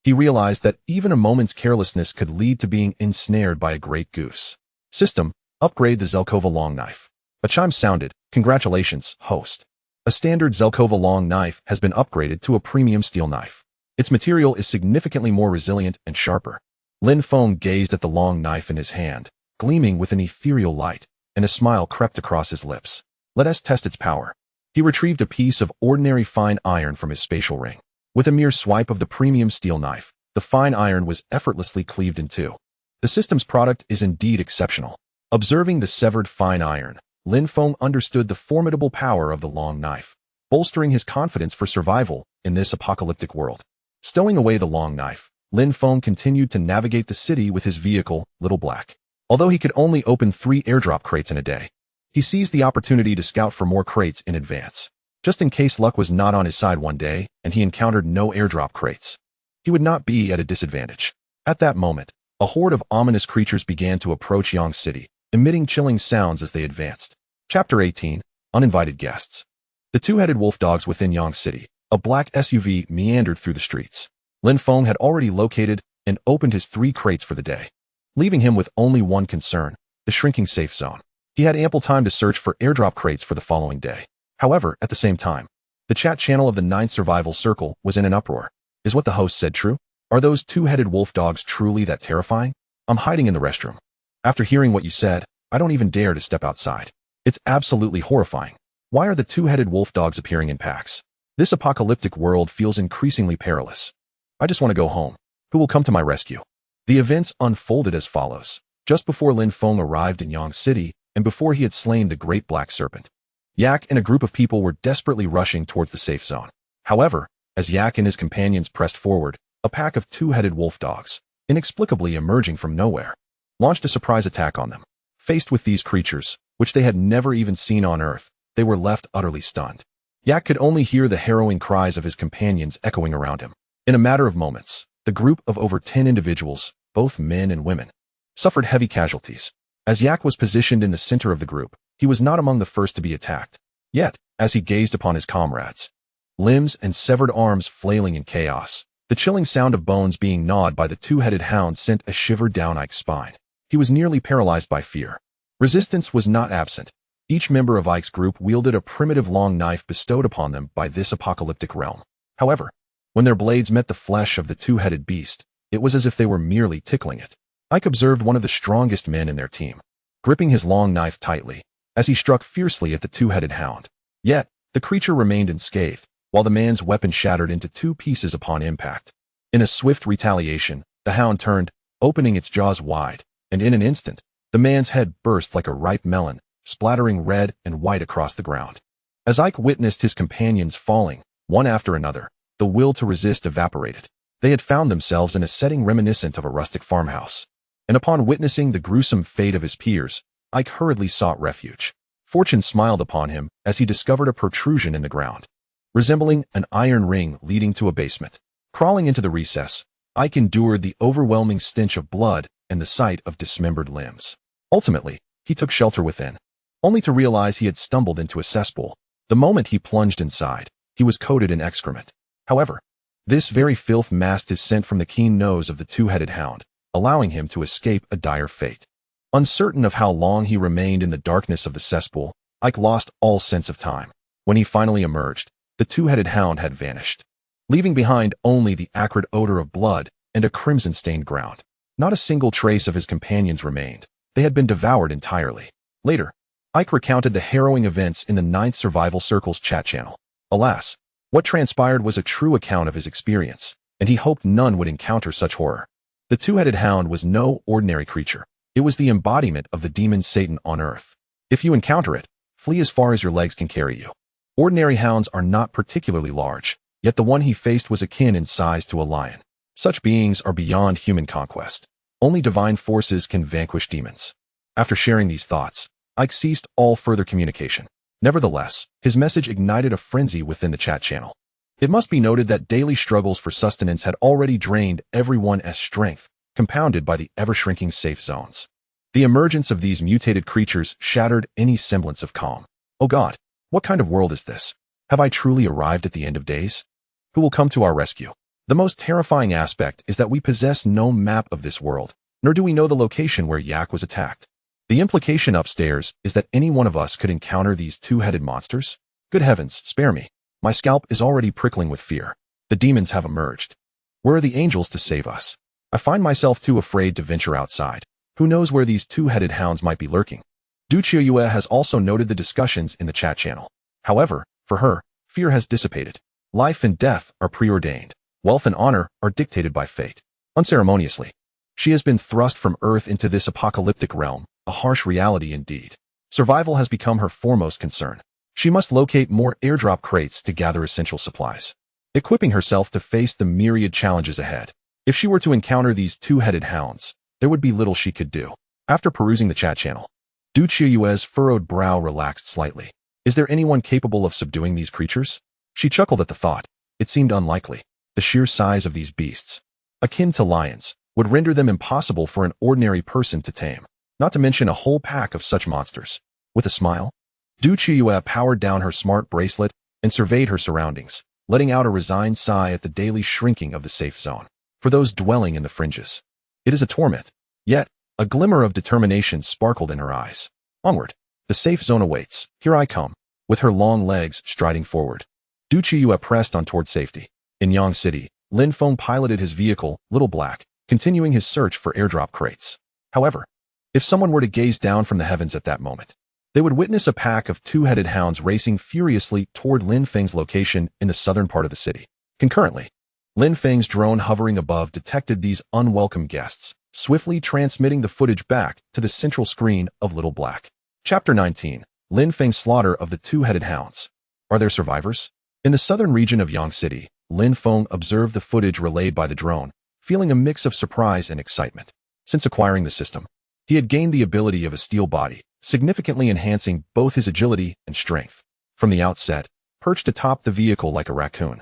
he realized that even a moment's carelessness could lead to being ensnared by a great goose. "System, upgrade the Zelkova long knife." A chime sounded. "Congratulations, host. A standard Zelkova long knife has been upgraded to a premium steel knife. Its material is significantly more resilient and sharper." Lin Feng gazed at the long knife in his hand, gleaming with an ethereal light, and a smile crept across his lips. "Let us test its power." He retrieved a piece of ordinary fine iron from his spatial ring. With a mere swipe of the premium steel knife, the fine iron was effortlessly cleaved in two. The system's product is indeed exceptional. Observing the severed fine iron, Lin Feng understood the formidable power of the long knife, bolstering his confidence for survival in this apocalyptic world. Stowing away the long knife, Lin Feng continued to navigate the city with his vehicle, Little Black. Although he could only open 3 airdrop crates in a day, he seized the opportunity to scout for more crates in advance. just in case luck was not on his side one day and he encountered no airdrop crates. He would not be at a disadvantage. At that moment, a horde of ominous creatures began to approach Yang City, emitting chilling sounds as they advanced. Chapter 18, Uninvited Guests. The two-headed wolf dogs within Yang City, a black SUV meandered through the streets. Lin Feng had already located and opened his 3 crates for the day, leaving him with only one concern, the shrinking safe zone. He had ample time to search for airdrop crates for the following day. However, at the same time, the chat channel of the 9th Survival Circle was in an uproar. Is what the host said true? Are those two-headed wolf dogs truly that terrifying? I'm hiding in the restroom. After hearing what you said, I don't even dare to step outside. It's absolutely horrifying. Why are the two-headed wolf dogs appearing in packs? This apocalyptic world feels increasingly perilous. I just want to go home. Who will come to my rescue? The events unfolded as follows. Just before Lin Feng arrived in Yang City, and before he had slain the great black serpent, Yak and a group of people were desperately rushing towards the safe zone. However, as Yak and his companions pressed forward, a pack of two-headed wolf dogs, inexplicably emerging from nowhere, launched a surprise attack on them. Faced with these creatures, which they had never even seen on Earth, they were left utterly stunned. Yak could only hear the harrowing cries of his companions echoing around him. In a matter of moments, the group of over 10 individuals, both men and women, suffered heavy casualties. As Yak was positioned in the center of the group, he was not among the first to be attacked. Yet, as he gazed upon his comrades, limbs and severed arms flailing in chaos, the chilling sound of bones being gnawed by the two-headed hound sent a shiver down Ike's spine. He was nearly paralyzed by fear. Resistance was not absent. Each member of Ike's group wielded a primitive long knife bestowed upon them by this apocalyptic realm. However, when their blades met the flesh of the two-headed beast, it was as if they were merely tickling it. Ike observed one of the strongest men in their team, gripping his long knife tightly, as he struck fiercely at the two-headed hound. Yet, the creature remained unscathed, while the man's weapon shattered into 2 pieces upon impact. In a swift retaliation, the hound turned, opening its jaws wide, and in an instant, the man's head burst like a ripe melon, splattering red and white across the ground. As Ike witnessed his companions falling, one after another, the will to resist evaporated. They had found themselves in a setting reminiscent of a rustic farmhouse. And upon witnessing the gruesome fate of his peers, Ike hurriedly sought refuge. Fortune smiled upon him as he discovered a protrusion in the ground, resembling an iron ring leading to a basement. Crawling into the recess, Ike endured the overwhelming stench of blood and the sight of dismembered limbs. Ultimately, he took shelter within, only to realize he had stumbled into a cesspool. The moment he plunged inside, he was coated in excrement. However, this very filth masked his scent from the keen nose of the two-headed hound, allowing him to escape a dire fate. Uncertain of how long he remained in the darkness of the cesspool, Ike lost all sense of time. When he finally emerged, the two-headed hound had vanished, leaving behind only the acrid odor of blood and a crimson-stained ground. Not a single trace of his companions remained. They had been devoured entirely. Later, Ike recounted the harrowing events in the 9th Survival Circle's chat channel. Alas, what transpired was a true account of his experience, and he hoped none would encounter such horror. The two-headed hound was no ordinary creature. It was the embodiment of the demon Satan on Earth. If you encounter it, flee as far as your legs can carry you. Ordinary hounds are not particularly large, yet the one he faced was akin in size to a lion. Such beings are beyond human conquest. Only divine forces can vanquish demons. After sharing these thoughts, Ike ceased all further communication. Nevertheless, his message ignited a frenzy within the chat channel. It must be noted that daily struggles for sustenance had already drained everyone's strength, compounded by the ever-shrinking safe zones. The emergence of these mutated creatures shattered any semblance of calm. Oh God, what kind of world is this? Have I truly arrived at the end of days? Who will come to our rescue? The most terrifying aspect is that we possess no map of this world, nor do we know the location where Yak was attacked. The implication upstairs is that any one of us could encounter these two-headed monsters. Good heavens, spare me. My scalp is already prickling with fear. The demons have emerged. Where are the angels to save us? I find myself too afraid to venture outside. Who knows where these two-headed hounds might be lurking? Du Qiuyue has also noted the discussions in the chat channel. However, for her, fear has dissipated. Life and death are preordained. Wealth and honor are dictated by fate. Unceremoniously, she has been thrust from Earth into this apocalyptic realm, a harsh reality indeed. Survival has become her foremost concern. She must locate more airdrop crates to gather essential supplies, equipping herself to face the myriad challenges ahead. If she were to encounter these two-headed hounds, there would be little she could do. After perusing the chat channel, Du Qiuyue's furrowed brow relaxed slightly. Is there anyone capable of subduing these creatures? She chuckled at the thought. It seemed unlikely. The sheer size of these beasts, akin to lions, would render them impossible for an ordinary person to tame, not to mention a whole pack of such monsters. With a smile, Du Chiyue powered down her smart bracelet and surveyed her surroundings, letting out a resigned sigh at the daily shrinking of the safe zone. For those dwelling in the fringes, it is a torment. Yet, a glimmer of determination sparkled in her eyes. Onward. The safe zone awaits. Here I come. With her long legs striding forward, Du Chiyue pressed on toward safety. In Yang City, Lin Feng piloted his vehicle, Little Black, continuing his search for airdrop crates. However, if someone were to gaze down from the heavens at that moment, they would witness a pack of two-headed hounds racing furiously toward Lin Feng's location in the southern part of the city. Concurrently, Lin Feng's drone hovering above detected these unwelcome guests, swiftly transmitting the footage back to the central screen of Little Black. Chapter 19. Lin Feng's slaughter of the two-headed hounds. Are there survivors? In the southern region of Yang City, Lin Feng observed the footage relayed by the drone, feeling a mix of surprise and excitement. Since acquiring the system, he had gained the ability of a steel body, significantly enhancing both his agility and strength. From the outset, perched atop the vehicle like a raccoon,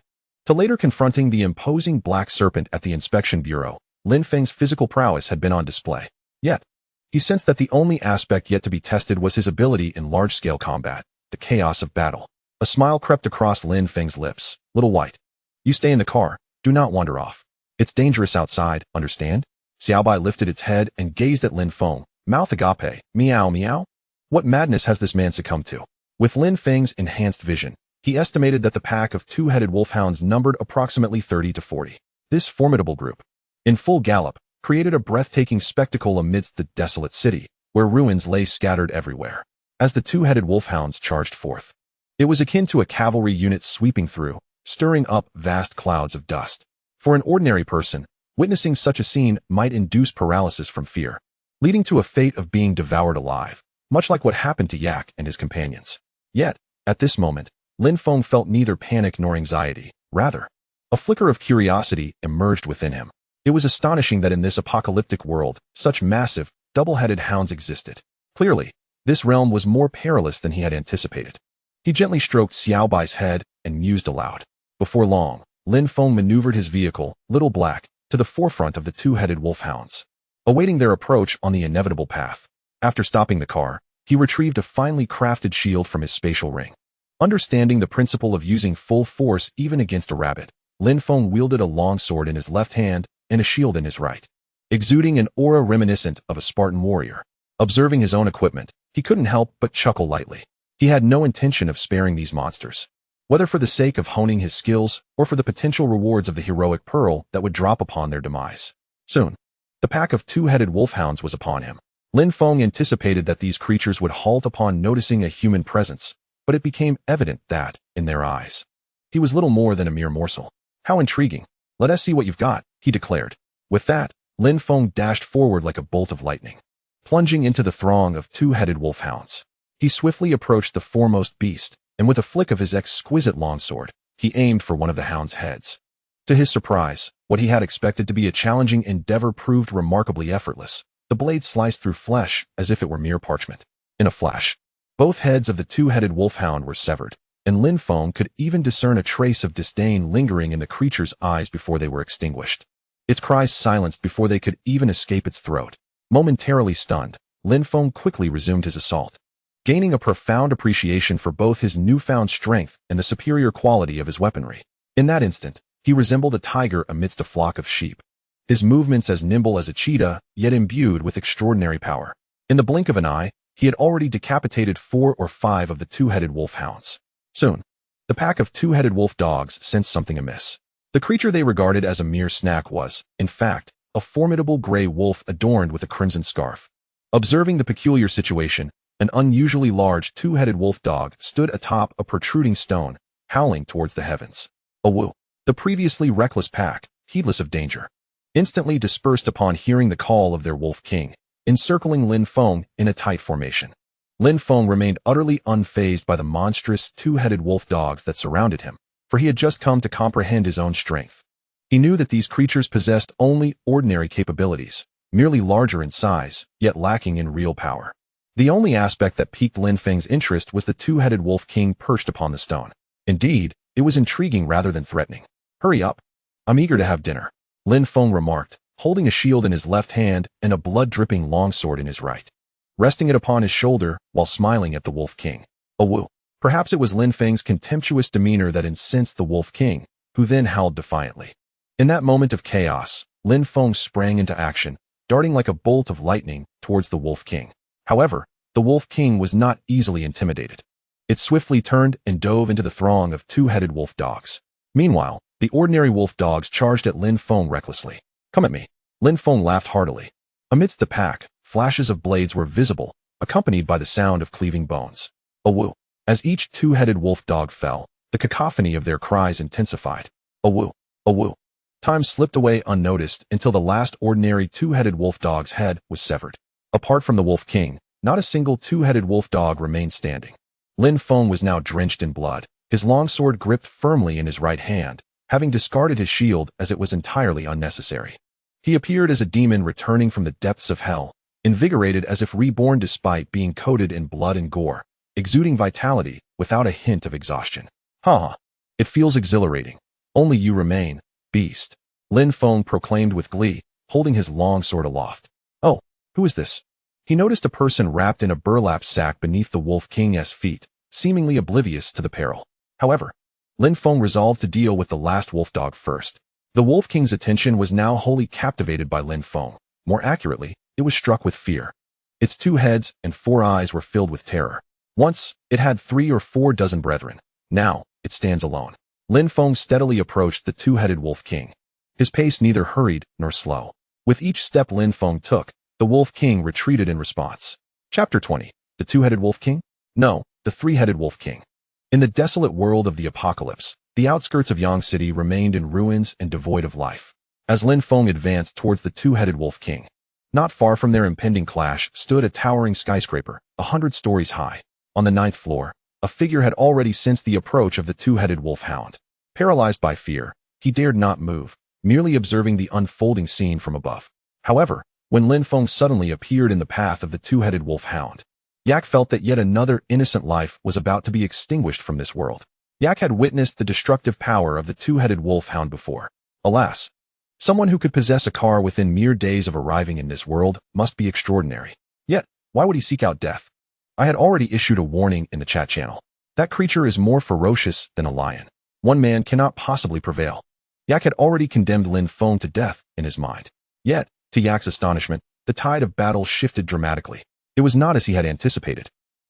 to later confronting the imposing black serpent at the inspection bureau, Lin Feng's physical prowess had been on display. Yet, he sensed that the only aspect yet to be tested was his ability in large-scale combat, the chaos of battle. A smile crept across Lin Feng's lips. Little White, you stay in the car. Do not wander off. It's dangerous outside, understand? Xiaobai lifted its head and gazed at Lin Feng, mouth agape. Meow meow? What madness has this man succumbed to? With Lin Feng's enhanced vision, he estimated that the pack of two-headed wolfhounds numbered approximately 30 to 40. This formidable group, in full gallop, created a breathtaking spectacle amidst the desolate city, where ruins lay scattered everywhere. As the two-headed wolfhounds charged forth, it was akin to a cavalry unit sweeping through, stirring up vast clouds of dust. For an ordinary person, witnessing such a scene might induce paralysis from fear, leading to a fate of being devoured alive, much like what happened to Yak and his companions. Yet, at this moment, Lin Feng felt neither panic nor anxiety. Rather, a flicker of curiosity emerged within him. It was astonishing that in this apocalyptic world, such massive, double-headed hounds existed. Clearly, this realm was more perilous than he had anticipated. He gently stroked Xiaobai's head and mused aloud. Before long, Lin Feng maneuvered his vehicle, Little Black, to the forefront of the two-headed wolfhounds, awaiting their approach on the inevitable path. After stopping the car, he retrieved a finely crafted shield from his spatial ring. Understanding the principle of using full force even against a rabbit, Lin Feng wielded a long sword in his left hand and a shield in his right, exuding an aura reminiscent of a Spartan warrior. Observing his own equipment, he couldn't help but chuckle lightly. He had no intention of sparing these monsters, whether for the sake of honing his skills or for the potential rewards of the heroic pearl that would drop upon their demise. Soon, the pack of two-headed wolfhounds was upon him. Lin Feng anticipated that these creatures would halt upon noticing a human presence, but it became evident that, in their eyes, he was little more than a mere morsel. How intriguing. Let us see what you've got, he declared. With that, Lin Feng dashed forward like a bolt of lightning, plunging into the throng of two-headed wolfhounds. He swiftly approached the foremost beast, and with a flick of his exquisite longsword, he aimed for one of the hound's heads. To his surprise, what he had expected to be a challenging endeavor proved remarkably effortless. The blade sliced through flesh as if it were mere parchment. In a flash, both heads of the two-headed wolfhound were severed, and Lin Feng could even discern a trace of disdain lingering in the creature's eyes before they were extinguished. Its cries silenced before they could even escape its throat. Momentarily stunned, Lin Feng quickly resumed his assault, gaining a profound appreciation for both his newfound strength and the superior quality of his weaponry. In that instant, he resembled a tiger amidst a flock of sheep, his movements as nimble as a cheetah, yet imbued with extraordinary power. In the blink of an eye, he had already decapitated 4 or 5 of the two-headed wolfhounds. Soon, the pack of two-headed wolf dogs sensed something amiss. The creature they regarded as a mere snack was, in fact, a formidable gray wolf adorned with a crimson scarf. Observing the peculiar situation, an unusually large two-headed wolf dog stood atop a protruding stone, howling towards the heavens. Awoo! The previously reckless pack, heedless of danger, instantly dispersed upon hearing the call of their wolf king, encircling Lin Feng in a tight formation. Lin Feng remained utterly unfazed by the monstrous two-headed wolf dogs that surrounded him, for he had just come to comprehend his own strength. He knew that these creatures possessed only ordinary capabilities, merely larger in size, yet lacking in real power. The only aspect that piqued Lin Feng's interest was the two-headed wolf king perched upon the stone. Indeed, it was intriguing rather than threatening. "Hurry up. I'm eager to have dinner," Lin Feng remarked, holding a shield in his left hand and a blood-dripping longsword in his right, resting it upon his shoulder while smiling at the wolf king. Woo. Perhaps it was Lin Feng's contemptuous demeanor that incensed the wolf king, who then howled defiantly. In that moment of chaos, Lin Feng sprang into action, darting like a bolt of lightning towards the wolf king. However, the wolf king was not easily intimidated. It swiftly turned and dove into the throng of two-headed wolf dogs. Meanwhile, the ordinary wolf dogs charged at Lin Feng recklessly. "Come at me." Lin Feng laughed heartily. Amidst the pack, flashes of blades were visible, accompanied by the sound of cleaving bones. Woo. As each two-headed wolf dog fell, the cacophony of their cries intensified. Woo. Woo. Time slipped away unnoticed until the last ordinary two-headed wolf dog's head was severed. Apart from the wolf king, not a single two-headed wolf dog remained standing. Lin Feng was now drenched in blood, his longsword gripped firmly in his right hand, having discarded his shield as it was entirely unnecessary. He appeared as a demon returning from the depths of hell, invigorated as if reborn despite being coated in blood and gore, exuding vitality without a hint of exhaustion. "Ha! It feels exhilarating. Only you remain, beast," Lin Feng proclaimed with glee, holding his long sword aloft. "Oh, who is this?" He noticed a person wrapped in a burlap sack beneath the wolf king's feet, seemingly oblivious to the peril. However, Lin Feng resolved to deal with the last wolf dog first. The wolf king's attention was now wholly captivated by Lin Feng. More accurately, it was struck with fear. Its 2 heads and 4 eyes were filled with terror. Once, it had 3 or 4 dozen brethren. Now, it stands alone. Lin Feng steadily approached the two-headed wolf king. His pace neither hurried nor slow. With each step Lin Feng took, the wolf king retreated in response. Chapter 20. The two-headed wolf king? No, the three-headed wolf king. In the desolate world of the apocalypse, the outskirts of Yang City remained in ruins and devoid of life. As Lin Feng advanced towards the two-headed wolf king, not far from their impending clash stood a towering skyscraper, 100 stories high. On the 9th floor, a figure had already sensed the approach of the two-headed wolf hound. Paralyzed by fear, he dared not move, merely observing the unfolding scene from above. However, when Lin Feng suddenly appeared in the path of the two-headed wolf hound, Yak felt that yet another innocent life was about to be extinguished from this world. Yak had witnessed the destructive power of the two-headed wolf hound before. Alas, someone who could possess a car within mere days of arriving in this world must be extraordinary. Yet, why would he seek out death? I had already issued a warning in the chat channel. That creature is more ferocious than a lion. One man cannot possibly prevail. Yak had already condemned Lin Feng to death in his mind. Yet, to Yak's astonishment, the tide of battle shifted dramatically. It was not as he had anticipated.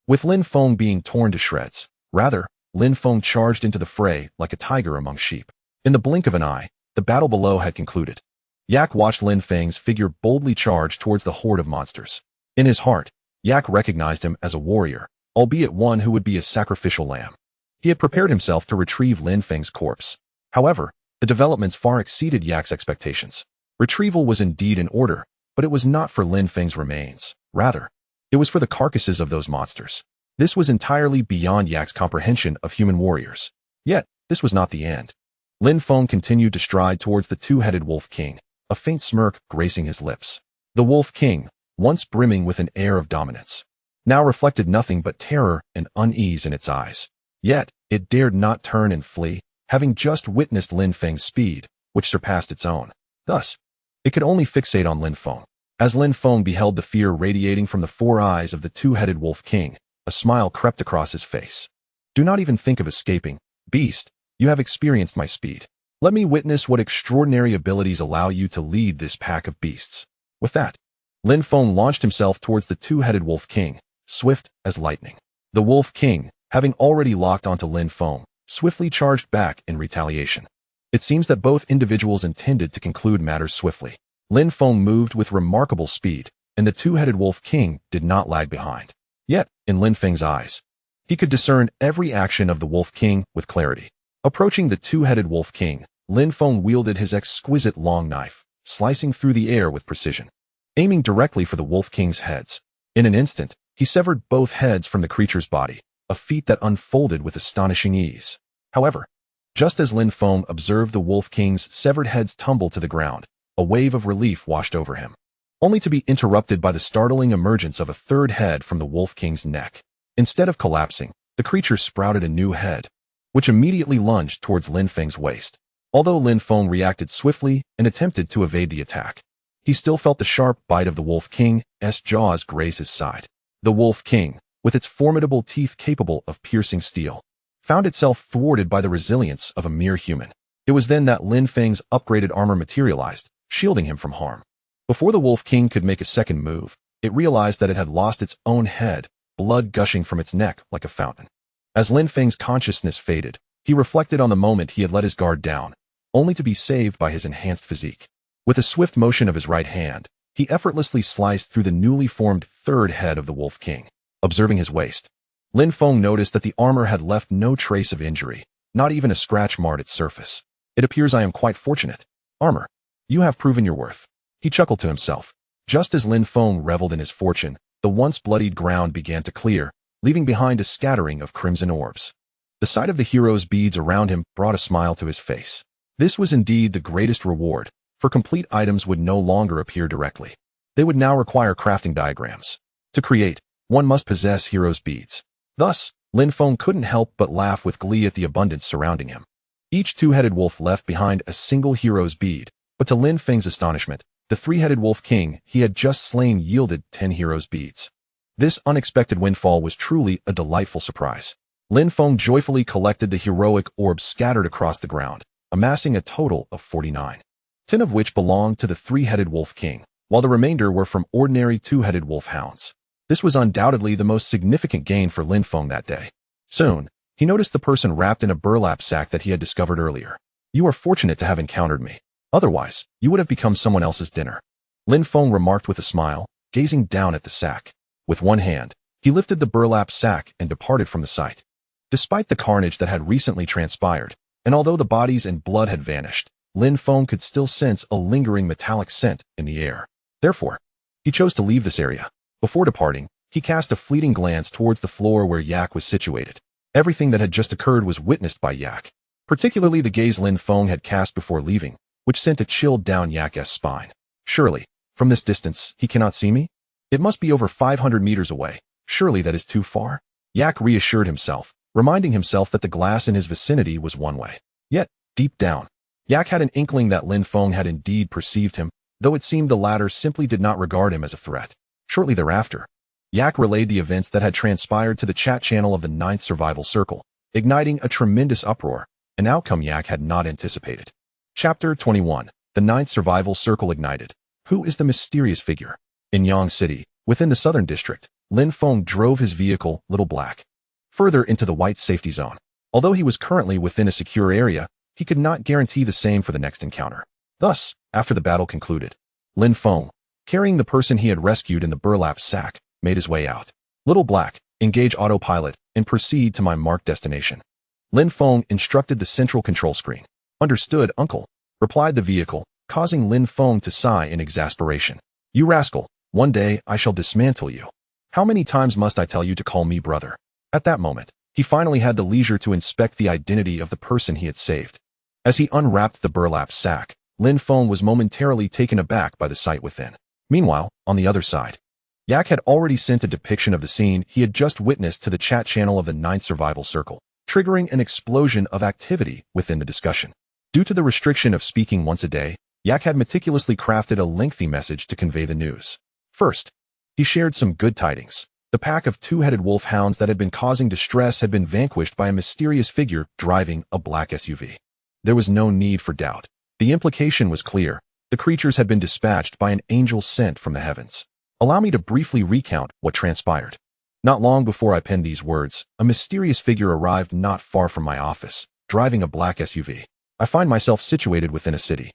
With Lin Feng being torn to shreds, rather, Lin Feng charged into the fray like a tiger among sheep. In the blink of an eye, the battle below had concluded. Yak watched Lin Feng's figure boldly charge towards the horde of monsters. In his heart, Yak recognized him as a warrior, albeit one who would be a sacrificial lamb. He had prepared himself to retrieve Lin Feng's corpse. However, the developments far exceeded Yak's expectations. Retrieval was indeed in order, but it was not for Lin Feng's remains. Rather, it was for the carcasses of those monsters. This was entirely beyond Yak's comprehension of human warriors. Yet, this was not the end. Lin Feng continued to stride towards the two-headed wolf king, a faint smirk gracing his lips. The wolf king, once brimming with an air of dominance, now reflected nothing but terror and unease in its eyes. Yet, it dared not turn and flee, having just witnessed Lin Feng's speed, which surpassed its own. Thus, it could only fixate on Lin Feng. As Lin Feng beheld the fear radiating from the 4 eyes of the two-headed wolf king, a smile crept across his face. "Do not even think of escaping, beast. You have experienced my speed. Let me witness what extraordinary abilities allow you to lead this pack of beasts." With that, Lin Feng launched himself towards the two-headed wolf king, swift as lightning. The wolf king, having already locked onto Lin Feng, swiftly charged back in retaliation. It seems that both individuals intended to conclude matters swiftly. Lin Feng moved with remarkable speed, and the two-headed wolf king did not lag behind. Yet, in Lin Feng's eyes, he could discern every action of the wolf king with clarity. Approaching the two-headed wolf king, Lin Feng wielded his exquisite long knife, slicing through the air with precision, aiming directly for the wolf king's heads. In an instant, he severed both heads from the creature's body, a feat that unfolded with astonishing ease. However, just as Lin Feng observed the wolf king's severed heads tumble to the ground, a wave of relief washed over him. only to be interrupted by the startling emergence of a third head from the Wolf King's neck. Instead of collapsing, the creature sprouted a new head, which immediately lunged towards Lin Feng's waist. Although Lin Feng reacted swiftly and attempted to evade the attack, he still felt the sharp bite of the Wolf King's jaws graze his side. The Wolf King, with its formidable teeth capable of piercing steel, found itself thwarted by the resilience of a mere human. It was then that Lin Feng's upgraded armor materialized, shielding him from harm. Before the Wolf King could make a second move, it realized that it had lost its own head, blood gushing from its neck like a fountain. As Lin Feng's consciousness faded, he reflected on the moment he had let his guard down, only to be saved by his enhanced physique. With a swift motion of his right hand, he effortlessly sliced through the newly formed third head of the Wolf King. Observing his waist, Lin Feng noticed that the armor had left no trace of injury, not even a scratch marred its surface. It appears I am quite fortunate. Armor, you have proven your worth. He chuckled to himself. Just as Lin Feng reveled in his fortune, the once bloodied ground began to clear, leaving behind a scattering of crimson orbs. The sight of the hero's beads around him brought a smile to his face. This was indeed the greatest reward, for complete items would no longer appear directly. They would now require crafting diagrams. To create, one must possess hero's beads. Thus, Lin Feng couldn't help but laugh with glee at the abundance surrounding him. Each two-headed wolf left behind a single hero's bead, but to Lin Feng's astonishment, the three-headed Wolf King he had just slain yielded 10 hero's beads. This unexpected windfall was truly a delightful surprise. Lin Feng joyfully collected the heroic orbs scattered across the ground, amassing a total of 49. 10 of which belonged to the three-headed Wolf King, while the remainder were from ordinary two-headed wolf hounds. This was undoubtedly the most significant gain for Lin Feng that day. Soon, he noticed the person wrapped in a burlap sack that he had discovered earlier. You are fortunate to have encountered me. Otherwise, you would have become someone else's dinner. Lin Feng remarked with a smile, gazing down at the sack. With one hand, he lifted the burlap sack and departed from the site. Despite the carnage that had recently transpired, and although the bodies and blood had vanished, Lin Feng could still sense a lingering metallic scent in the air. Therefore, he chose to leave this area. Before departing, he cast a fleeting glance towards the floor where Yak was situated. Everything that had just occurred was witnessed by Yak, particularly the gaze Lin Feng had cast before leaving, which sent a chill down Yak's spine. Surely, from this distance, he cannot see me? It must be over 500 meters away. Surely that is too far? Yak reassured himself, reminding himself that the glass in his vicinity was one way. Yet, deep down, Yak had an inkling that Lin Feng had indeed perceived him, though it seemed the latter simply did not regard him as a threat. Shortly thereafter, Yak relayed the events that had transpired to the chat channel of the 9th Survival Circle, igniting a tremendous uproar, an outcome Yak had not anticipated. Chapter 21. The 9th Survival Circle ignited. Who is the mysterious figure? In Yang City, within the Southern District, Lin Feng drove his vehicle, Little Black, further into the white safety zone. Although he was currently within a secure area, he could not guarantee the same for the next encounter. Thus, after the battle concluded, Lin Feng, carrying the person he had rescued in the burlap sack, made his way out. Little Black, engage autopilot and proceed to my marked destination. Lin Feng instructed the central control screen. Understood, uncle, replied the vehicle, causing Lin Feng to sigh in exasperation. You rascal, one day I shall dismantle you. How many times must I tell you to call me brother? At that moment, he finally had the leisure to inspect the identity of the person he had saved. As he unwrapped the burlap sack, Lin Feng was momentarily taken aback by the sight within. Meanwhile, on the other side, Yak had already sent a depiction of the scene he had just witnessed to the chat channel of the 9th Survival Circle, triggering an explosion of activity within the discussion. Due to the restriction of speaking once a day, Yak had meticulously crafted a lengthy message to convey the news. First, he shared some good tidings. The pack of two-headed wolf hounds that had been causing distress had been vanquished by a mysterious figure driving a black SUV. There was no need for doubt. The implication was clear. The creatures had been dispatched by an angel sent from the heavens. Allow me to briefly recount what transpired. Not long before I penned these words, a mysterious figure arrived not far from my office, driving a black SUV. I find myself situated within a city,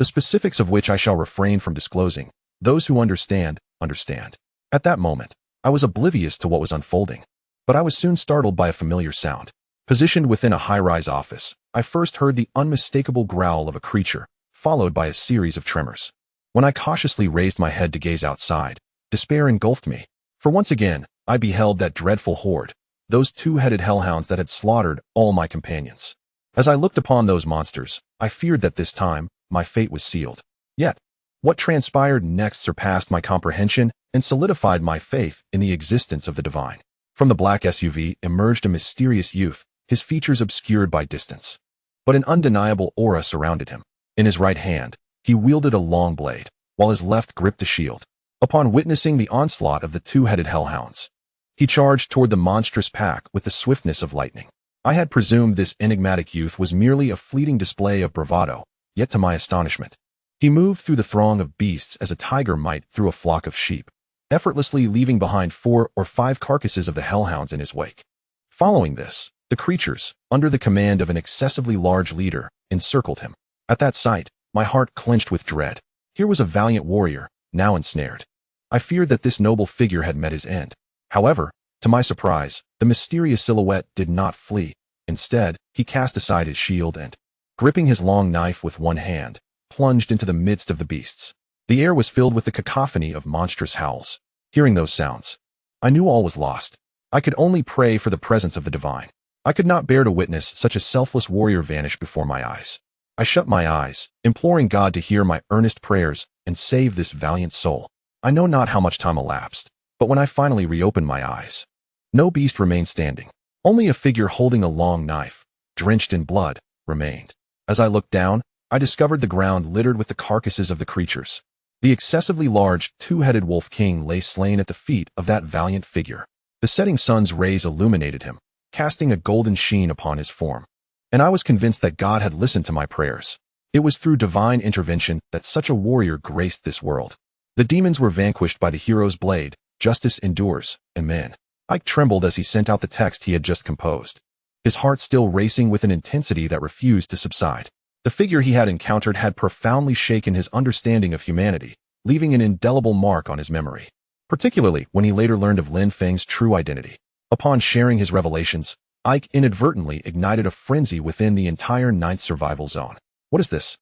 the specifics of which I shall refrain from disclosing. Those who understand, understand. At that moment, I was oblivious to what was unfolding, but I was soon startled by a familiar sound. Positioned within a high-rise office, I first heard the unmistakable growl of a creature, followed by a series of tremors. When I cautiously raised my head to gaze outside, despair engulfed me, for once again, I beheld that dreadful horde, those two-headed hellhounds that had slaughtered all my companions. As I looked upon those monsters, I feared that this time, my fate was sealed. Yet, What transpired next surpassed my comprehension and solidified my faith in the existence of the divine. From the black SUV emerged a mysterious youth, his features obscured by distance. But an undeniable aura surrounded him. In his right hand, he wielded a long blade, while his left gripped a shield. Upon witnessing the onslaught of the two-headed hellhounds, he charged toward the monstrous pack with the swiftness of lightning. I had presumed this enigmatic youth was merely a fleeting display of bravado, yet to my astonishment, he moved through the throng of beasts as a tiger might through a flock of sheep, effortlessly leaving behind 4 or 5 carcasses of the hellhounds in his wake. Following this, the creatures, under the command of an excessively large leader, encircled him. At that sight, my heart clenched with dread. Here was a valiant warrior, now ensnared. I feared that this noble figure had met his end. However, to my surprise, the mysterious silhouette did not flee. Instead, he cast aside his shield and, gripping his long knife with one hand, plunged into the midst of the beasts. The air was filled with the cacophony of monstrous howls. Hearing those sounds, I knew all was lost. I could only pray for the presence of the divine. I could not bear to witness such a selfless warrior vanish before my eyes. I shut my eyes, imploring God to hear my earnest prayers and save this valiant soul. I know not how much time elapsed, but when I finally reopened my eyes, no beast remained standing. Only a figure holding a long knife, drenched in blood, remained. As I looked down, I discovered the ground littered with the carcasses of the creatures. The excessively large, two-headed wolf king lay slain at the feet of that valiant figure. The setting sun's rays illuminated him, casting a golden sheen upon his form. And I was convinced that God had listened to my prayers. It was through divine intervention that such a warrior graced this world. The demons were vanquished by the hero's blade, justice endures, amen. Ike trembled as he sent out the text he had just composed, his heart still racing with an intensity that refused to subside. The figure he had encountered had profoundly shaken his understanding of humanity, leaving an indelible mark on his memory, particularly when he later learned of Lin Feng's true identity. Upon sharing his revelations, Ike inadvertently ignited a frenzy within the entire ninth survival zone. What is this?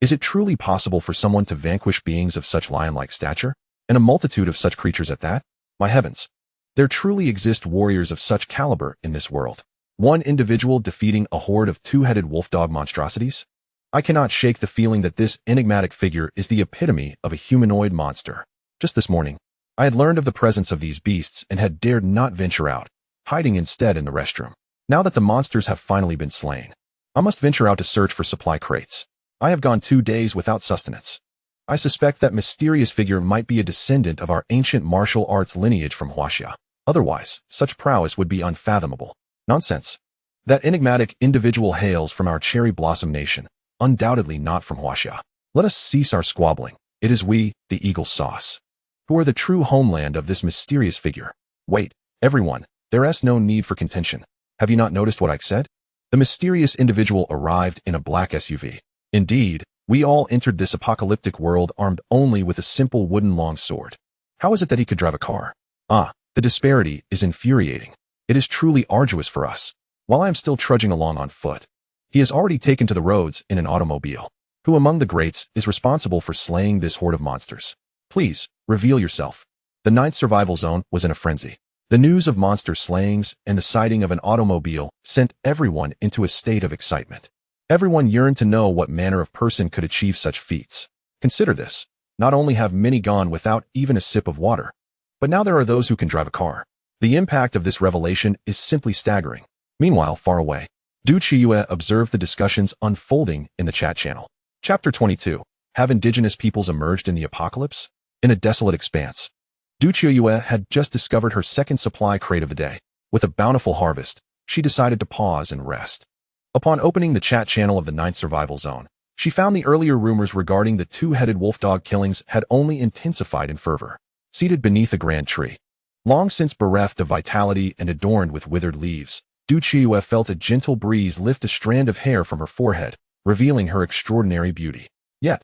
Is it truly possible for someone to vanquish beings of such lion-like stature? And a multitude of such creatures at that? My heavens! There truly exist warriors of such caliber in this world. One individual defeating a horde of two-headed wolf-dog monstrosities? I cannot shake the feeling that this enigmatic figure is the epitome of a humanoid monster. Just this morning, I had learned of the presence of these beasts and had dared not venture out, hiding instead in the restroom. Now that the monsters have finally been slain, I must venture out to search for supply crates. I have gone 2 days without sustenance. I suspect that mysterious figure might be a descendant of our ancient martial arts lineage from Huaxia. Otherwise, such prowess would be unfathomable. Nonsense. That enigmatic individual hails from our cherry blossom nation, undoubtedly not from Huaxia. Let us cease our squabbling. It is we, the Eagle Sauce, who are the true homeland of this mysterious figure. Wait, everyone, there is no need for contention. Have you not noticed what I said? The mysterious individual arrived in a black SUV. Indeed, we all entered this apocalyptic world armed only with a simple wooden longsword. How is it that he could drive a car? The disparity is infuriating. It is truly arduous for us. While I am still trudging along on foot, he has already taken to the roads in an automobile. Who among the greats is responsible for slaying this horde of monsters? Please, reveal yourself. The ninth survival zone was in a frenzy. The news of monster slayings and the sighting of an automobile sent everyone into a state of excitement. Everyone yearned to know what manner of person could achieve such feats. Consider this. Not only have many gone without even a sip of water, but now there are those who can drive a car. The impact of this revelation is simply staggering. Meanwhile, far away, Du Chiyue observed the discussions unfolding in the chat channel. Chapter 22. Have indigenous peoples emerged in the apocalypse? In a desolate expanse, Du Chiyue had just discovered her second supply crate of the day. With a bountiful harvest, she decided to pause and rest. Upon opening the chat channel of the ninth survival zone, she found the earlier rumors regarding the two-headed wolf-dog killings had only intensified in fervor. Seated beneath a grand tree, long since bereft of vitality and adorned with withered leaves, Du Chiyue felt a gentle breeze lift a strand of hair from her forehead, revealing her extraordinary beauty. Yet,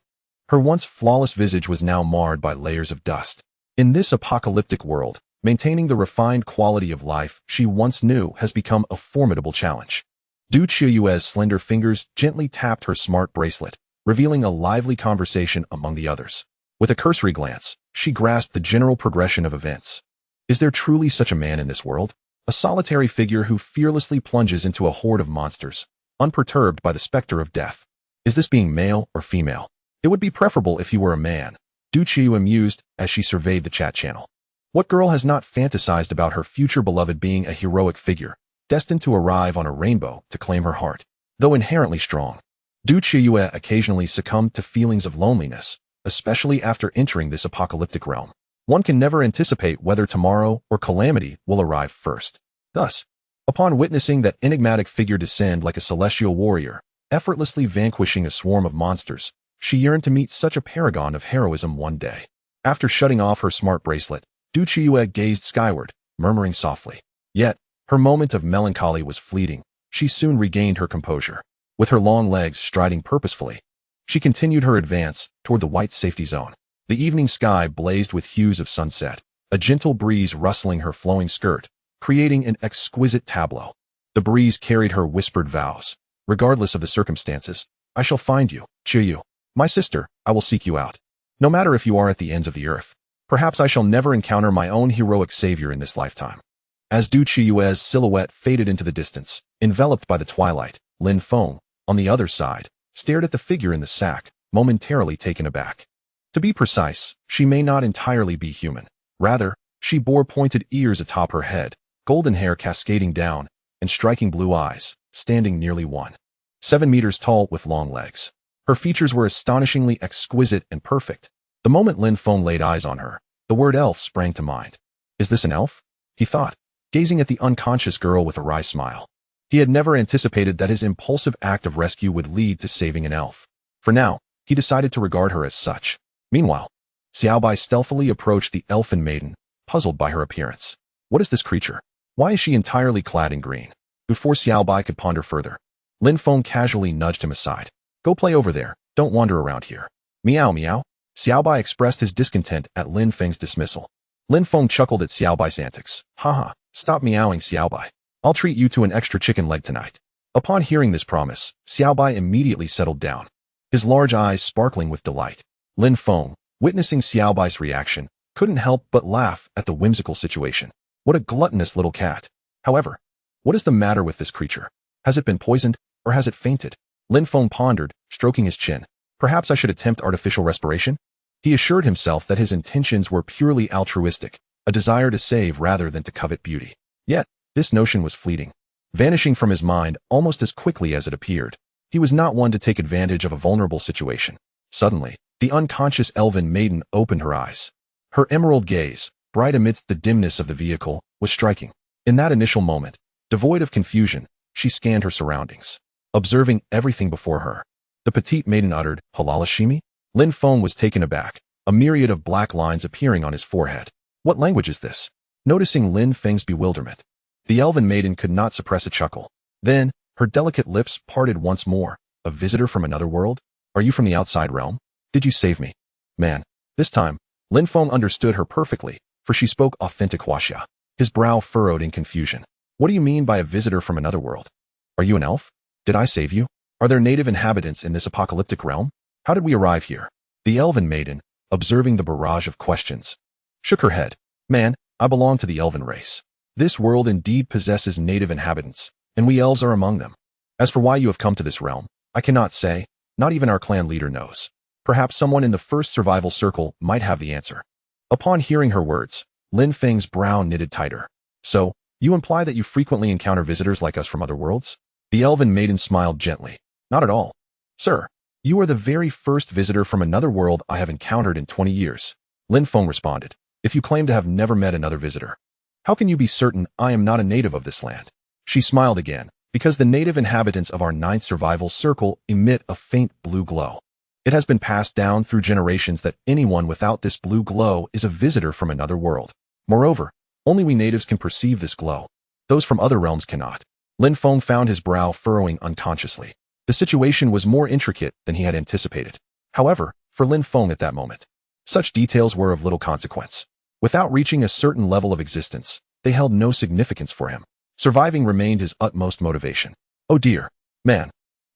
her once flawless visage was now marred by layers of dust. In this apocalyptic world, maintaining the refined quality of life she once knew has become a formidable challenge. Du Chiyue's slender fingers gently tapped her smart bracelet, revealing a lively conversation among the others. With a cursory glance, she grasped the general progression of events. Is there truly such a man in this world? A solitary figure who fearlessly plunges into a horde of monsters, unperturbed by the specter of death. Is this being male or female? It would be preferable if you were a man, Du Qiyu mused as she surveyed the chat channel. What girl has not fantasized about her future beloved being a heroic figure, destined to arrive on a rainbow to claim her heart? Though inherently strong, Du Qiyu occasionally succumbed to feelings of loneliness, especially after entering this apocalyptic realm. One can never anticipate whether tomorrow or calamity will arrive first. Thus, upon witnessing that enigmatic figure descend like a celestial warrior, effortlessly vanquishing a swarm of monsters, she yearned to meet such a paragon of heroism one day. After shutting off her smart bracelet, Du Qiyu gazed skyward, murmuring softly. Yet, her moment of melancholy was fleeting. She soon regained her composure. With her long legs striding purposefully, she continued her advance toward the white safety zone. The evening sky blazed with hues of sunset, a gentle breeze rustling her flowing skirt, creating an exquisite tableau. The breeze carried her whispered vows. Regardless of the circumstances, I shall find you, Qiyu. My sister, I will seek you out. No matter if you are at the ends of the earth. Perhaps I shall never encounter my own heroic savior in this lifetime. As Du Qiyu's silhouette faded into the distance, enveloped by the twilight, Lin Feng, on the other side, stared at the figure in the sack, momentarily taken aback. To be precise, she may not entirely be human. Rather, she bore pointed ears atop her head, golden hair cascading down, and striking blue eyes, standing nearly 1.7 meters tall with long legs. Her features were astonishingly exquisite and perfect. The moment Lin Feng laid eyes on her, the word elf sprang to mind. Is this an elf? He thought, gazing at the unconscious girl with a wry smile. He had never anticipated that his impulsive act of rescue would lead to saving an elf. For now, he decided to regard her as such. Meanwhile, Xiaobai stealthily approached the elfin maiden, puzzled by her appearance. What is this creature? Why is she entirely clad in green? Before Xiaobai could ponder further, Lin Feng casually nudged him aside. Go play over there, don't wander around here. Meow meow. Xiaobai expressed his discontent at Lin Feng's dismissal. Lin Feng chuckled at Xiaobai's antics. Haha, stop meowing, Xiaobai. I'll treat you to an extra chicken leg tonight. Upon hearing this promise, Xiaobai immediately settled down, his large eyes sparkling with delight. Lin Feng, witnessing Xiaobai's reaction, couldn't help but laugh at the whimsical situation. What a gluttonous little cat. However, what is the matter with this creature? Has it been poisoned, or has it fainted? Lin Feng pondered, stroking his chin. Perhaps I should attempt artificial respiration? He assured himself that his intentions were purely altruistic, a desire to save rather than to covet beauty. Yet, this notion was fleeting, vanishing from his mind almost as quickly as it appeared. He was not one to take advantage of a vulnerable situation. Suddenly, the unconscious elven maiden opened her eyes. Her emerald gaze, bright amidst the dimness of the vehicle, was striking. In that initial moment, devoid of confusion, she scanned her surroundings, observing everything before her. The petite maiden uttered, Halalashimi? Lin Feng was taken aback, a myriad of black lines appearing on his forehead. What language is this? Noticing Lin Feng's bewilderment, the elven maiden could not suppress a chuckle. Then, her delicate lips parted once more. A visitor from another world? Are you from the outside realm? Did you save me? Man. This time, Lin Feng understood her perfectly, for she spoke authentic Huaxia. His brow furrowed in confusion. What do you mean by a visitor from another world? Are you an elf? Did I save you? Are there native inhabitants in this apocalyptic realm? How did we arrive here? The elven maiden, observing the barrage of questions, shook her head. Man, I belong to the elven race. This world indeed possesses native inhabitants, and we elves are among them. As for why you have come to this realm, I cannot say. Not even our clan leader knows. Perhaps someone in the first survival circle might have the answer. Upon hearing her words, Lin Feng's brow knitted tighter. So, you imply that you frequently encounter visitors like us from other worlds? The elven maiden smiled gently. Not at all. Sir, you are the very first visitor from another world I have encountered in 20 years. Lin Feng responded. If you claim to have never met another visitor, how can you be certain I am not a native of this land? She smiled again, because the native inhabitants of our 9th survival circle emit a faint blue glow. It has been passed down through generations that anyone without this blue glow is a visitor from another world. Moreover, only we natives can perceive this glow. Those from other realms cannot. Lin Feng found his brow furrowing unconsciously. The situation was more intricate than he had anticipated. However, for Lin Feng at that moment, such details were of little consequence. Without reaching a certain level of existence, they held no significance for him. Surviving remained his utmost motivation. Oh dear, man,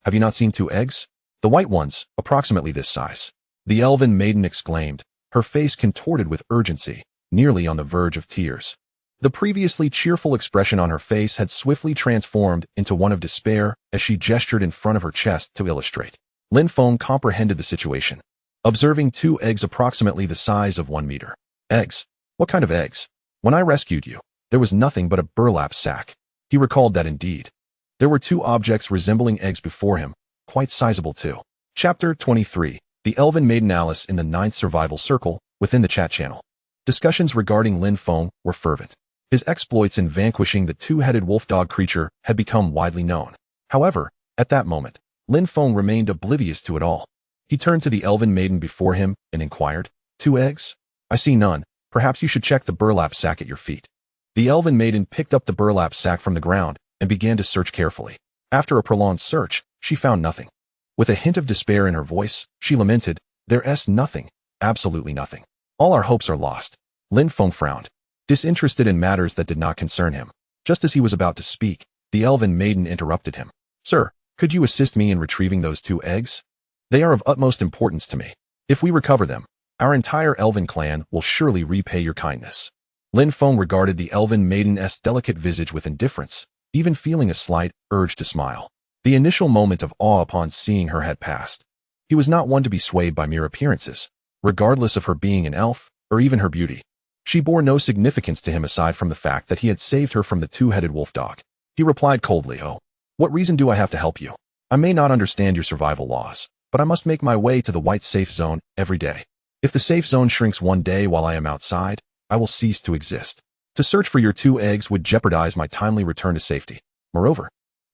have you not seen 2 eggs? The white ones, approximately this size. The elven maiden exclaimed, her face contorted with urgency, nearly on the verge of tears. The previously cheerful expression on her face had swiftly transformed into one of despair as she gestured in front of her chest to illustrate. Lin Feng comprehended the situation. observing 2 eggs approximately the size of 1 meter. Eggs? What kind of eggs? When I rescued you, there was nothing but a burlap sack. He recalled that indeed. There were 2 objects resembling eggs before him, quite sizable too. Chapter 23. The Elven Maiden Alice in the 9th Survival Circle, within the chat channel. Discussions regarding Lin Feng were fervent. His exploits in vanquishing the 2-headed wolf-dog creature had become widely known. However, at that moment, Lin Feng remained oblivious to it all. He turned to the elven maiden before him and inquired, 2 eggs? I see none. Perhaps you should check the burlap sack at your feet. The elven maiden picked up the burlap sack from the ground and began to search carefully. After a prolonged search, she found nothing. With a hint of despair in her voice, she lamented, "There's nothing, absolutely nothing. All our hopes are lost." Lin Feng frowned, disinterested in matters that did not concern him. Just as he was about to speak, the elven maiden interrupted him. "Sir, could you assist me in retrieving those 2 eggs? They are of utmost importance to me. If we recover them, our entire elven clan will surely repay your kindness." Lin Feng regarded the elven maiden's delicate visage with indifference, even feeling a slight urge to smile. The initial moment of awe upon seeing her had passed. He was not one to be swayed by mere appearances, regardless of her being an elf, or even her beauty. She bore no significance to him aside from the fact that he had saved her from the 2-headed wolf dog. He replied coldly, "Oh, what reason do I have to help you? I may not understand your survival laws, but I must make my way to the white safe zone every day. If the safe zone shrinks one day while I am outside, I will cease to exist. To search for your 2 eggs would jeopardize my timely return to safety. Moreover,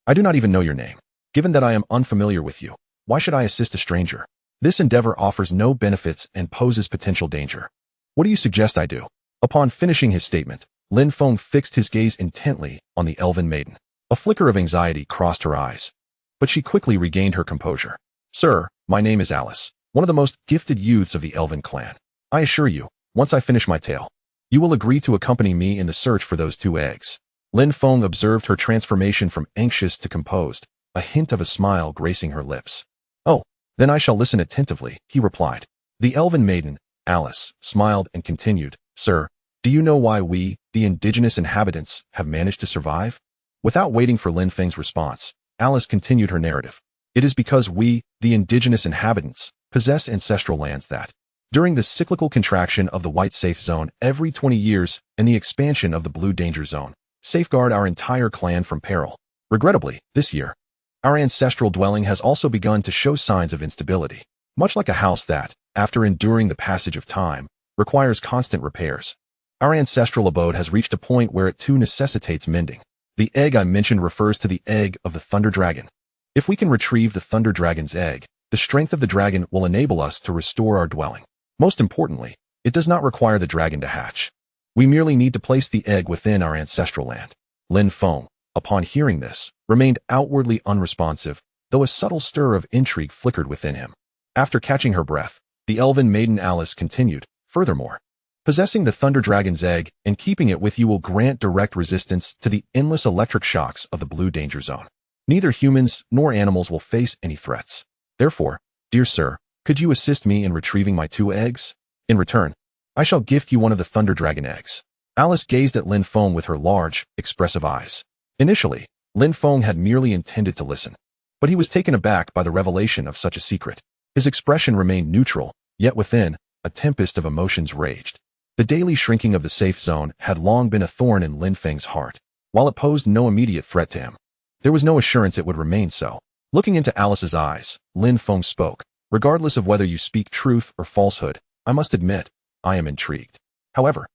I do not even know your name. Given that I am unfamiliar with you, why should I assist a stranger? This endeavor offers no benefits and poses potential danger. What do you suggest I do?" Upon finishing his statement, Lin Feng fixed his gaze intently on the elven maiden. A flicker of anxiety crossed her eyes, but she quickly regained her composure. "Sir, my name is Alice, one of the most gifted youths of the elven clan. I assure you, once I finish my tale, you will agree to accompany me in the search for those 2 eggs." Lin Feng observed her transformation from anxious to composed, a hint of a smile gracing her lips. "Oh, then I shall listen attentively," he replied. The elven maiden, Alice, smiled and continued, "Sir, do you know why we, the indigenous inhabitants, have managed to survive?" Without waiting for Lin Feng's response, Alice continued her narrative. "It is because we, the indigenous inhabitants, possess ancestral lands that, during the cyclical contraction of the white safe zone every 20 years and the expansion of the blue danger zone, safeguard our entire clan from peril. Regrettably, this year, our ancestral dwelling has also begun to show signs of instability, much like a house that, after enduring the passage of time, requires constant repairs. Our ancestral abode has reached a point where it too necessitates mending. The egg I mentioned refers to the egg of the thunder dragon. If we can retrieve the thunder dragon's egg, the strength of the dragon will enable us to restore our dwelling. Most importantly, it does not require the dragon to hatch. We merely need to place the egg within our ancestral land." Lin Feng, upon hearing this, remained outwardly unresponsive, though a subtle stir of intrigue flickered within him. After catching her breath, the elven maiden Alice continued, "Furthermore, possessing the thunder dragon's egg and keeping it with you will grant direct resistance to the endless electric shocks of the blue danger zone. Neither humans nor animals will face any threats. Therefore, dear sir, could you assist me in retrieving my 2 eggs? In return, I shall gift you one of the thunder dragon eggs." Alice gazed at Lin Feng with her large, expressive eyes. Initially, Lin Feng had merely intended to listen, but he was taken aback by the revelation of such a secret. His expression remained neutral, yet within, a tempest of emotions raged. The daily shrinking of the safe zone had long been a thorn in Lin Feng's heart. While it posed no immediate threat to him, there was no assurance it would remain so. Looking into Alice's eyes, Lin Feng spoke, "Regardless of whether you speak truth or falsehood, I must admit, I am intrigued. However,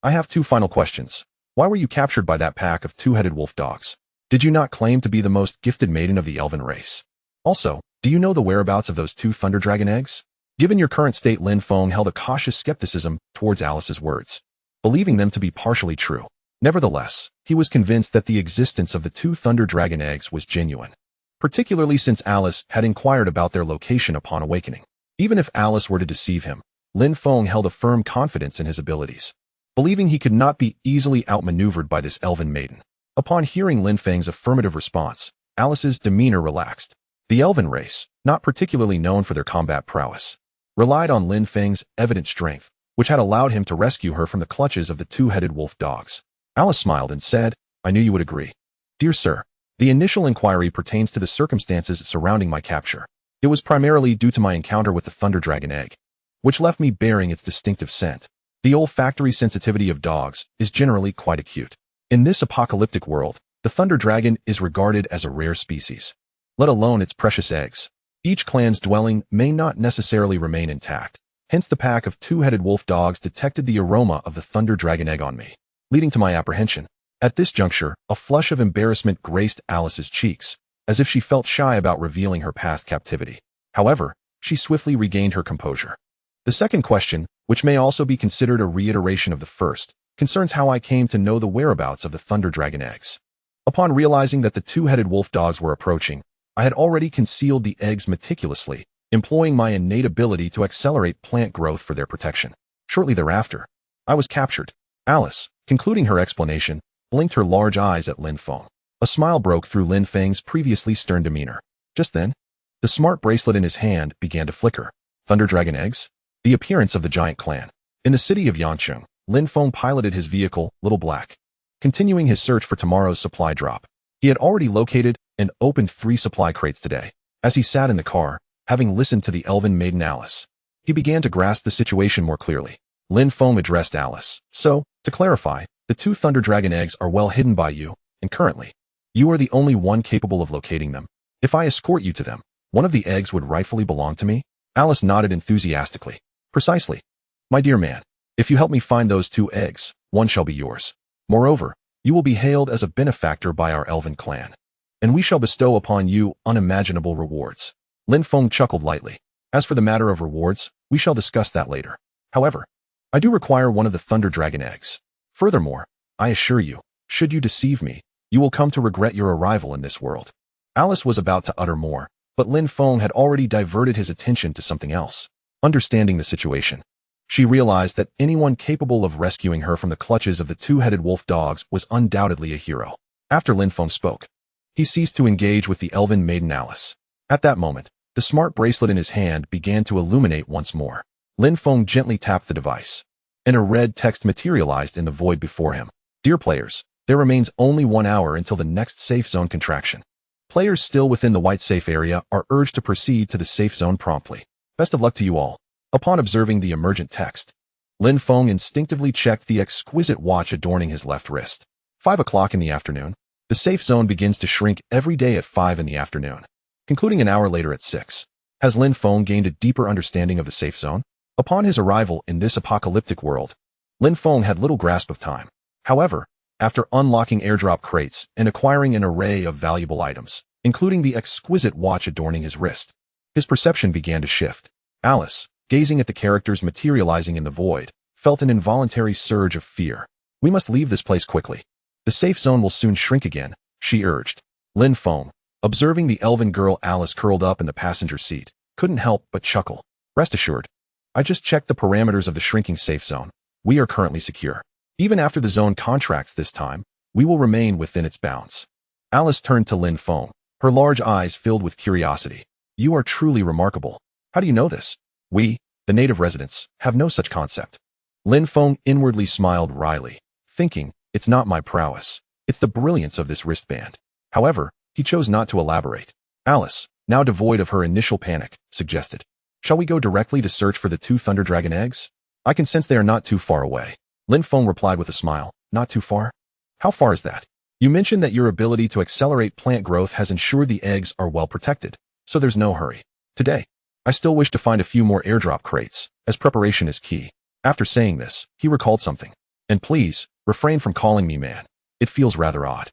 I have 2 final questions. Why were you captured by that pack of 2-headed wolf dogs? Did you not claim to be the most gifted maiden of the elven race? Also, do you know the whereabouts of those 2 thunder dragon eggs?" Given your current state, Lin Feng held a cautious skepticism towards Alice's words, believing them to be partially true. Nevertheless, he was convinced that the existence of the 2 thunder dragon eggs was genuine, particularly since Alice had inquired about their location upon awakening. Even if Alice were to deceive him, Lin Feng held a firm confidence in his abilities, believing he could not be easily outmaneuvered by this elven maiden. Upon hearing Lin Feng's affirmative response, Alice's demeanor relaxed. The elven race, not particularly known for their combat prowess, relied on Lin Feng's evident strength, which had allowed him to rescue her from the clutches of the 2-headed wolf dogs. Alice smiled and said, "I knew you would agree. Dear sir, the initial inquiry pertains to the circumstances surrounding my capture. It was primarily due to my encounter with the Thunder Dragon egg, which left me bearing its distinctive scent. The olfactory sensitivity of dogs is generally quite acute. In this apocalyptic world, the Thunder Dragon is regarded as a rare species, let alone its precious eggs. Each clan's dwelling may not necessarily remain intact. Hence the pack of two-headed wolf dogs detected the aroma of the Thunder Dragon egg on me, leading to my apprehension. At this juncture, a flush of embarrassment graced Alice's cheeks, as if she felt shy about revealing her past captivity. However, she swiftly regained her composure. The second question, which may also be considered a reiteration of the first, concerns how I came to know the whereabouts of the Thunder Dragon eggs. Upon realizing that the two-headed wolf dogs were approaching, I had already concealed the eggs meticulously, employing my innate ability to accelerate plant growth for their protection. Shortly thereafter, I was captured. Alice, concluding her explanation, blinked her large eyes at Lin Feng. A smile broke through Lin Feng's previously stern demeanor. Just then, the smart bracelet in his hand began to flicker. Thunder Dragon eggs? The appearance of the giant clan. In the city of Yancheng, Lin Feng piloted his vehicle, Little Black, continuing his search for tomorrow's supply drop. He had already located and opened 3 supply crates today. As he sat in the car, having listened to the elven maiden Alice, he began to grasp the situation more clearly. Lin Feng addressed Alice. So, to clarify, the 2 Thunder Dragon eggs are well hidden by you, and currently, you are the only one capable of locating them. If I escort you to them, one of the eggs would rightfully belong to me? Alice nodded enthusiastically. Precisely. My dear man, if you help me find those 2 eggs, one shall be yours. Moreover, you will be hailed as a benefactor by our elven clan, and we shall bestow upon you unimaginable rewards. Lin Feng chuckled lightly. As for the matter of rewards, we shall discuss that later. However, I do require one of the Thunder Dragon eggs. Furthermore, I assure you, should you deceive me, you will come to regret your arrival in this world. Alice was about to utter more, but Lin Feng had already diverted his attention to something else. Understanding the situation, she realized that anyone capable of rescuing her from the clutches of the two-headed wolf dogs was undoubtedly a hero. After Lin Feng spoke, he ceased to engage with the elven maiden Alice. At that moment, the smart bracelet in his hand began to illuminate once more. Lin Feng gently tapped the device, and a red text materialized in the void before him. Dear players, there remains only 1 hour until the next safe zone contraction. Players still within the white safe area are urged to proceed to the safe zone promptly. Best of luck to you all. Upon observing the emergent text, Lin Feng instinctively checked the exquisite watch adorning his left wrist. 5 o'clock in the afternoon. The safe zone begins to shrink every day at 5 in the afternoon, concluding an hour later at 6. Has Lin Feng gained a deeper understanding of the safe zone? Upon his arrival in this apocalyptic world, Lin Feng had little grasp of time. However, after unlocking airdrop crates and acquiring an array of valuable items, including the exquisite watch adorning his wrist, his perception began to shift. Alice, gazing at the characters materializing in the void, felt an involuntary surge of fear. We must leave this place quickly. The safe zone will soon shrink again, she urged. Lin Feng, observing the elven girl Alice curled up in the passenger seat, couldn't help but chuckle. Rest assured, I just checked the parameters of the shrinking safe zone. We are currently secure. Even after the zone contracts this time, we will remain within its bounds. Alice turned to Lin Feng, her large eyes filled with curiosity. You are truly remarkable. How do you know this? We, the native residents, have no such concept. Lin Feng inwardly smiled wryly, thinking, it's not my prowess. It's the brilliance of this wristband. However, he chose not to elaborate. Alice, now devoid of her initial panic, suggested, shall we go directly to search for the 2 Thunder Dragon eggs? I can sense they are not too far away. Lin Feng replied with a smile. Not too far? How far is that? You mentioned that your ability to accelerate plant growth has ensured the eggs are well protected, so there's no hurry. Today, I still wish to find a few more airdrop crates, as preparation is key. After saying this, he recalled something. And please, refrain from calling me man. It feels rather odd.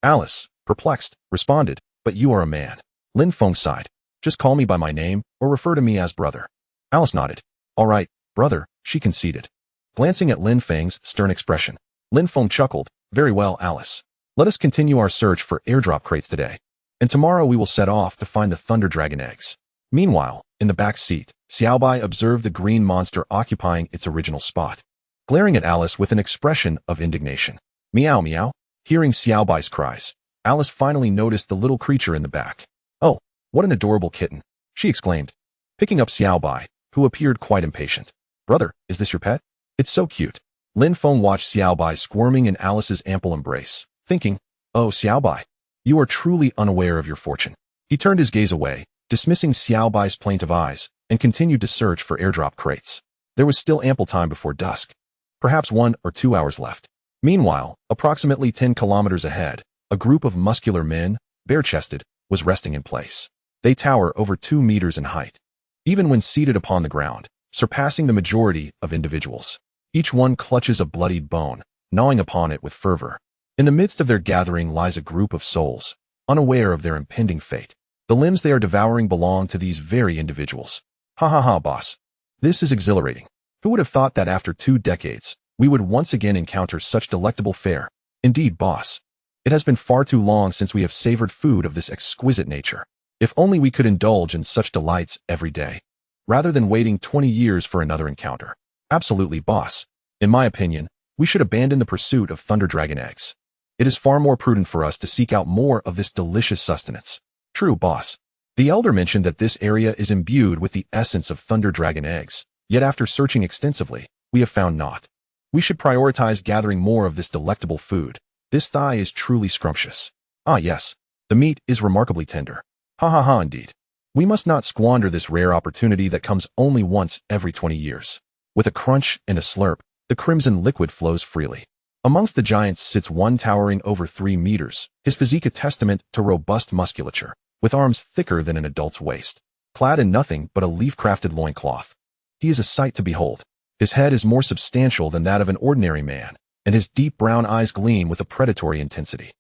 Alice, perplexed, responded, but you are a man. Lin Feng sighed. Just call me by my name, or refer to me as brother. Alice nodded. All right, brother, she conceded. Glancing at Lin Feng's stern expression, Lin Feng chuckled. Very well, Alice. Let us continue our search for airdrop crates today. And tomorrow we will set off to find the Thunder Dragon eggs. Meanwhile, in the back seat, Xiaobai observed the green monster occupying its original spot, glaring at Alice with an expression of indignation. Meow meow. Hearing Xiaobai's cries, Alice finally noticed the little creature in the back. Oh, what an adorable kitten, she exclaimed, picking up Xiaobai, who appeared quite impatient. Brother, is this your pet? It's so cute. Lin Feng watched Xiaobai squirming in Alice's ample embrace, thinking, oh Xiaobai, you are truly unaware of your fortune. He turned his gaze away, dismissing Xiao Bai's plaintive eyes, and continued to search for airdrop crates. There was still ample time before dusk. Perhaps 1 or 2 hours left. Meanwhile, approximately 10 kilometers ahead, a group of muscular men, bare-chested, was resting in place. They tower over 2 meters in height. Even when seated upon the ground, surpassing the majority of individuals. Each one clutches a bloodied bone, gnawing upon it with fervor. In the midst of their gathering lies a group of souls, unaware of their impending fate. The limbs they are devouring belong to these very individuals. Ha ha ha, boss. This is exhilarating. Who would have thought that after 2 decades, we would once again encounter such delectable fare? Indeed, boss. It has been far too long since we have savored food of this exquisite nature. If only we could indulge in such delights every day, rather than waiting 20 years for another encounter. Absolutely, boss. In my opinion, we should abandon the pursuit of thunder dragon eggs. It is far more prudent for us to seek out more of this delicious sustenance. True, boss. The elder mentioned that this area is imbued with the essence of thunder dragon eggs, yet after searching extensively, we have found naught. We should prioritize gathering more of this delectable food. This thigh is truly scrumptious. Ah yes, the meat is remarkably tender. Ha ha ha, indeed. We must not squander this rare opportunity that comes only once every 20 years. With a crunch and a slurp, the crimson liquid flows freely. Amongst the giants sits one towering over 3 meters, his physique a testament to robust musculature, with arms thicker than an adult's waist, clad in nothing but a leaf-crafted loincloth. He is a sight to behold. His head is more substantial than that of an ordinary man, and his deep brown eyes gleam with a predatory intensity.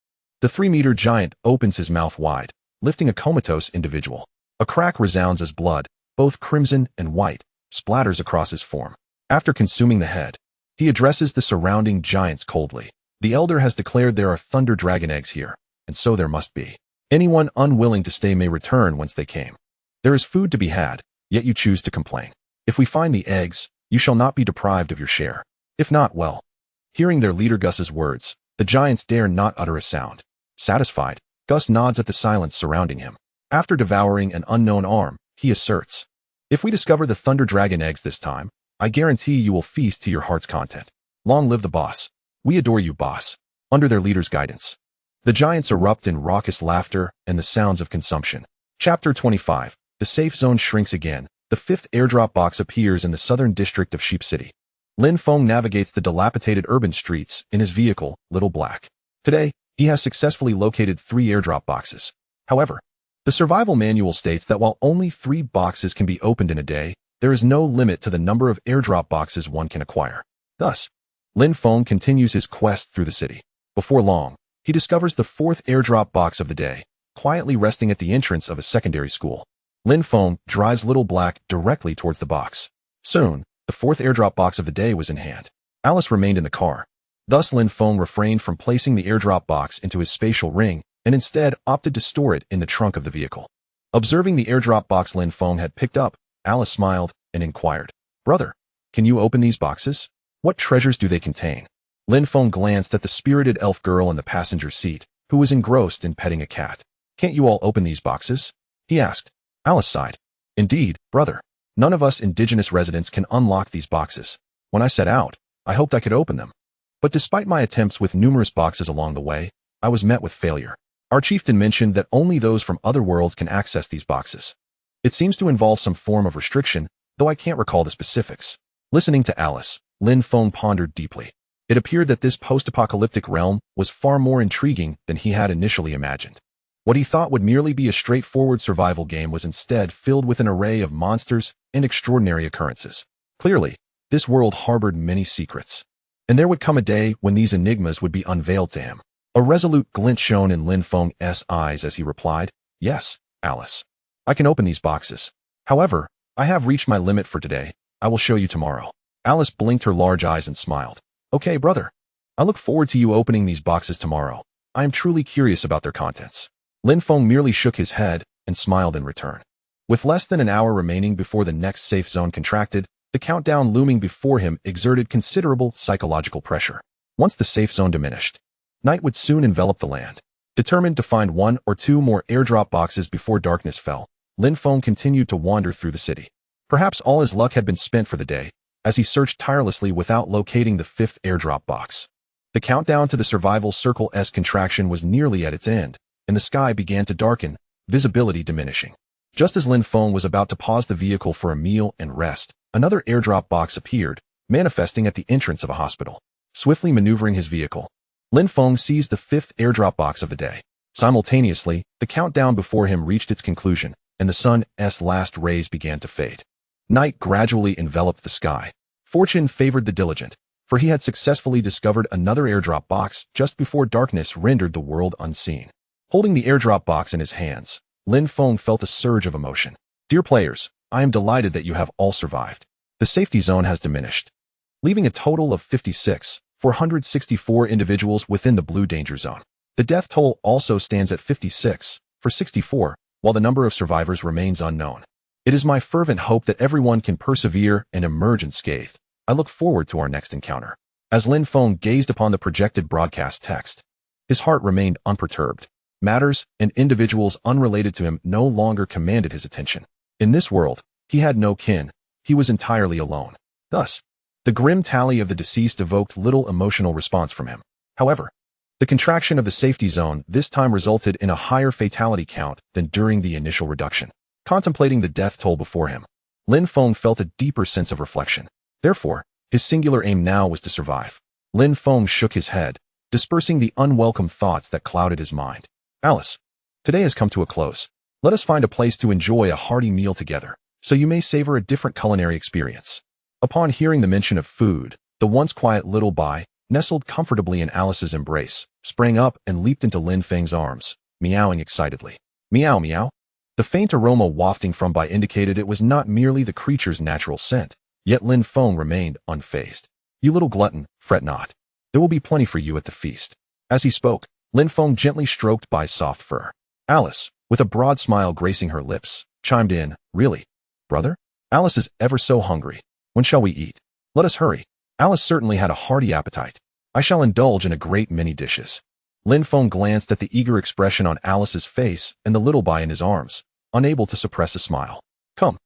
The 3-meter giant opens his mouth wide, lifting a comatose individual. A crack resounds as blood, both crimson and white, splatters across his form. After consuming the head, he addresses the surrounding giants coldly. The elder has declared there are thunder dragon eggs here, and so there must be. Anyone unwilling to stay may return whence they came. There is food to be had, yet you choose to complain. If we find the eggs, you shall not be deprived of your share. If not, well. Hearing their leader Gus's words, the giants dare not utter a sound. Satisfied, Gus nods at the silence surrounding him. After devouring an unknown arm, he asserts, "If we discover the thunder dragon eggs this time, I guarantee you will feast to your heart's content. Long live the boss. We adore you, boss." Under their leader's guidance, the giants erupt in raucous laughter and the sounds of consumption. Chapter 25. The safe zone shrinks again. The 5th airdrop box appears in the southern district of Sheep City. Lin Feng navigates the dilapidated urban streets in his vehicle, Little Black. Today, he has successfully located 3 airdrop boxes. However, the survival manual states that while only 3 boxes can be opened in a day, there is no limit to the number of airdrop boxes one can acquire. Thus, Lin Feng continues his quest through the city. Before long, he discovers the 4th airdrop box of the day, quietly resting at the entrance of a secondary school. Lin Feng drives Little Black directly towards the box. Soon, the 4th airdrop box of the day was in hand. Alice remained in the car. Thus Lin Feng refrained from placing the airdrop box into his spatial ring and instead opted to store it in the trunk of the vehicle. Observing the airdrop box Lin Feng had picked up, Alice smiled and inquired, "Brother, can you open these boxes? What treasures do they contain?" Lin Feng glanced at the spirited elf girl in the passenger seat, who was engrossed in petting a cat. "Can't you all open these boxes?" he asked. Alice sighed. "Indeed, brother. None of us indigenous residents can unlock these boxes. When I set out, I hoped I could open them. But despite my attempts with numerous boxes along the way, I was met with failure. Our chieftain mentioned that only those from other worlds can access these boxes. It seems to involve some form of restriction, though I can't recall the specifics." Listening to Alice, Lin Feng pondered deeply. It appeared that this post-apocalyptic realm was far more intriguing than he had initially imagined. What he thought would merely be a straightforward survival game was instead filled with an array of monsters and extraordinary occurrences. Clearly, this world harbored many secrets. And there would come a day when these enigmas would be unveiled to him. A resolute glint shone in Lin Feng's eyes as he replied, "Yes, Alice. I can open these boxes. However, I have reached my limit for today. I will show you tomorrow." Alice blinked her large eyes and smiled. "Okay, brother. I look forward to you opening these boxes tomorrow. I am truly curious about their contents." Lin Feng merely shook his head and smiled in return. With less than an hour remaining before the next safe zone contracted, the countdown looming before him exerted considerable psychological pressure. Once the safe zone diminished, night would soon envelop the land. Determined to find 1 or 2 more airdrop boxes before darkness fell, Lin Feng continued to wander through the city. Perhaps all his luck had been spent for the day, as he searched tirelessly without locating the 5th airdrop box. The countdown to the survival circle's contraction was nearly at its end, and the sky began to darken, visibility diminishing. Just as Lin Feng was about to pause the vehicle for a meal and rest, another airdrop box appeared, manifesting at the entrance of a hospital. Swiftly maneuvering his vehicle, Lin Feng seized the fifth airdrop box of the day. Simultaneously, the countdown before him reached its conclusion, and the sun's last rays began to fade. Night gradually enveloped the sky. Fortune favored the diligent, for he had successfully discovered another airdrop box just before darkness rendered the world unseen. Holding the airdrop box in his hands, Lin Feng felt a surge of emotion. Dear players, I am delighted that you have all survived. The safety zone has diminished, leaving a total of 464 individuals within the blue danger zone. The death toll also stands at 64, while the number of survivors remains unknown. It is my fervent hope that everyone can persevere and emerge unscathed. I look forward to our next encounter. As Lin Feng gazed upon the projected broadcast text, his heart remained unperturbed. Matters and individuals unrelated to him no longer commanded his attention. In this world, he had no kin. He was entirely alone. Thus, the grim tally of the deceased evoked little emotional response from him. However, the contraction of the safety zone this time resulted in a higher fatality count than during the initial reduction. Contemplating the death toll before him, Lin Feng felt a deeper sense of reflection. Therefore, his singular aim now was to survive. Lin Feng shook his head, dispersing the unwelcome thoughts that clouded his mind. Alice, today has come to a close. Let us find a place to enjoy a hearty meal together, so you may savor a different culinary experience. Upon hearing the mention of food, the once quiet little bai, nestled comfortably in Alice's embrace, sprang up and leaped into Lin Feng's arms, meowing excitedly. Meow meow. The faint aroma wafting from Bai indicated it was not merely the creature's natural scent, yet Lin Feng remained unfazed. You little glutton, fret not. There will be plenty for you at the feast. As he spoke, Lin Feng gently stroked Bai's soft fur. Alice, with a broad smile gracing her lips, chimed in, Really, brother? Alice is ever so hungry. When shall we eat? Let us hurry. Alice certainly had a hearty appetite. I shall indulge in a great many dishes. Lin Feng glanced at the eager expression on Alice's face and the little Bai in his arms, unable to suppress a smile. Come,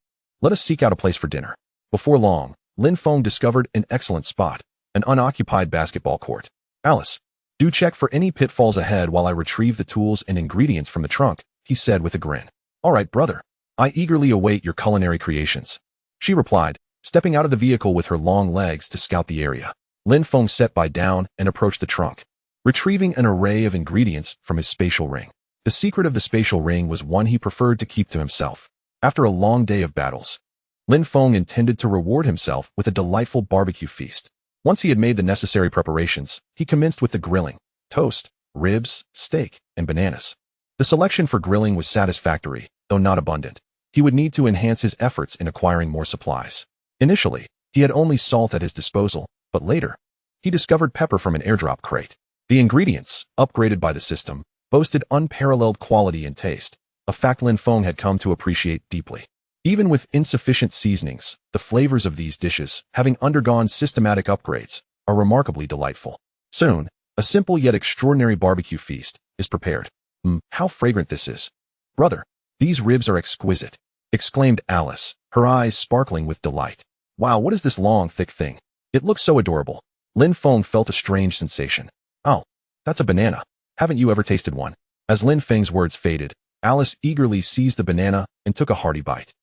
let us seek out a place for dinner. Before long, Lin Feng discovered an excellent spot, an unoccupied basketball court. Alice, do check for any pitfalls ahead while I retrieve the tools and ingredients from the trunk, he said with a grin. All right, brother. I eagerly await your culinary creations, she replied, stepping out of the vehicle with her long legs to scout the area. Lin Feng set Bai down and approached the trunk, retrieving an array of ingredients from his spatial ring. The secret of the spatial ring was one he preferred to keep to himself. After a long day of battles, Lin Feng intended to reward himself with a delightful barbecue feast. Once he had made the necessary preparations, he commenced with the grilling: toast, ribs, steak, and bananas. The selection for grilling was satisfactory, though not abundant. He would need to enhance his efforts in acquiring more supplies. Initially, he had only salt at his disposal, but later, he discovered pepper from an airdrop crate. The ingredients, upgraded by the system, boasted unparalleled quality and taste, a fact Lin Feng had come to appreciate deeply. Even with insufficient seasonings, the flavors of these dishes, having undergone systematic upgrades, are remarkably delightful. Soon, a simple yet extraordinary barbecue feast is prepared. How fragrant this is. Brother, these ribs are exquisite, exclaimed Alice, her eyes sparkling with delight. Wow, what is this long, thick thing? It looks so adorable. Lin Feng felt a strange sensation. Oh, that's a banana. Haven't you ever tasted one? As Lin Feng's words faded, Alice eagerly seized the banana and took a hearty bite.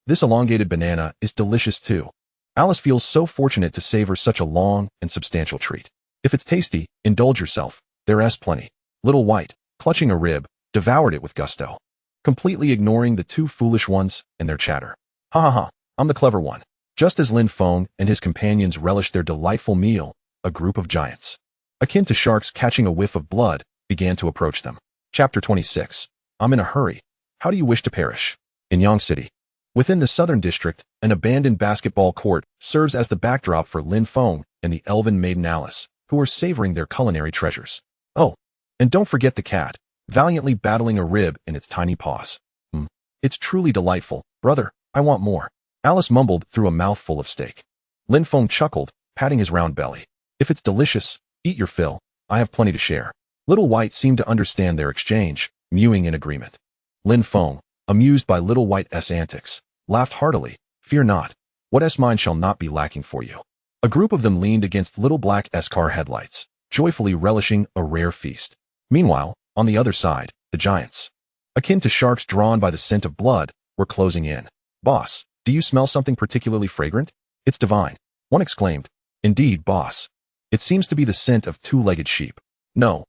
This elongated banana is delicious too. Alice feels so fortunate to savor such a long and substantial treat. If it's tasty, indulge yourself. There's plenty. Little White, clutching a rib, devoured it with gusto, completely ignoring the two foolish ones and their chatter. Ha ha ha, I'm the clever one. Just as Lin Feng and his companions relished their delightful meal, a group of giants, akin to sharks catching a whiff of blood, began to approach them. Chapter 26. I'm in a hurry. How do you wish to perish? In Yang City, within the southern district, an abandoned basketball court serves as the backdrop for Lin Feng and the elven maiden Alice, who are savoring their culinary treasures. Oh, and don't forget the cat, valiantly battling a rib in its tiny paws. It's truly delightful, brother. I want more. Alice mumbled through a mouthful of steak. Lin Feng chuckled, patting his round belly. If it's delicious, eat your fill. I have plenty to share. Little White seemed to understand their exchange, mewing in agreement. Lin Feng, amused by Little White's antics, laughed heartily. Fear not. What's mine shall not be lacking for you. A group of them leaned against Little Black's car headlights, joyfully relishing a rare feast. Meanwhile, on the other side, the giants, akin to sharks drawn by the scent of blood, were closing in. Boss, do you smell something particularly fragrant? It's divine. One exclaimed. Indeed, boss. It seems to be the scent of two-legged sheep. No,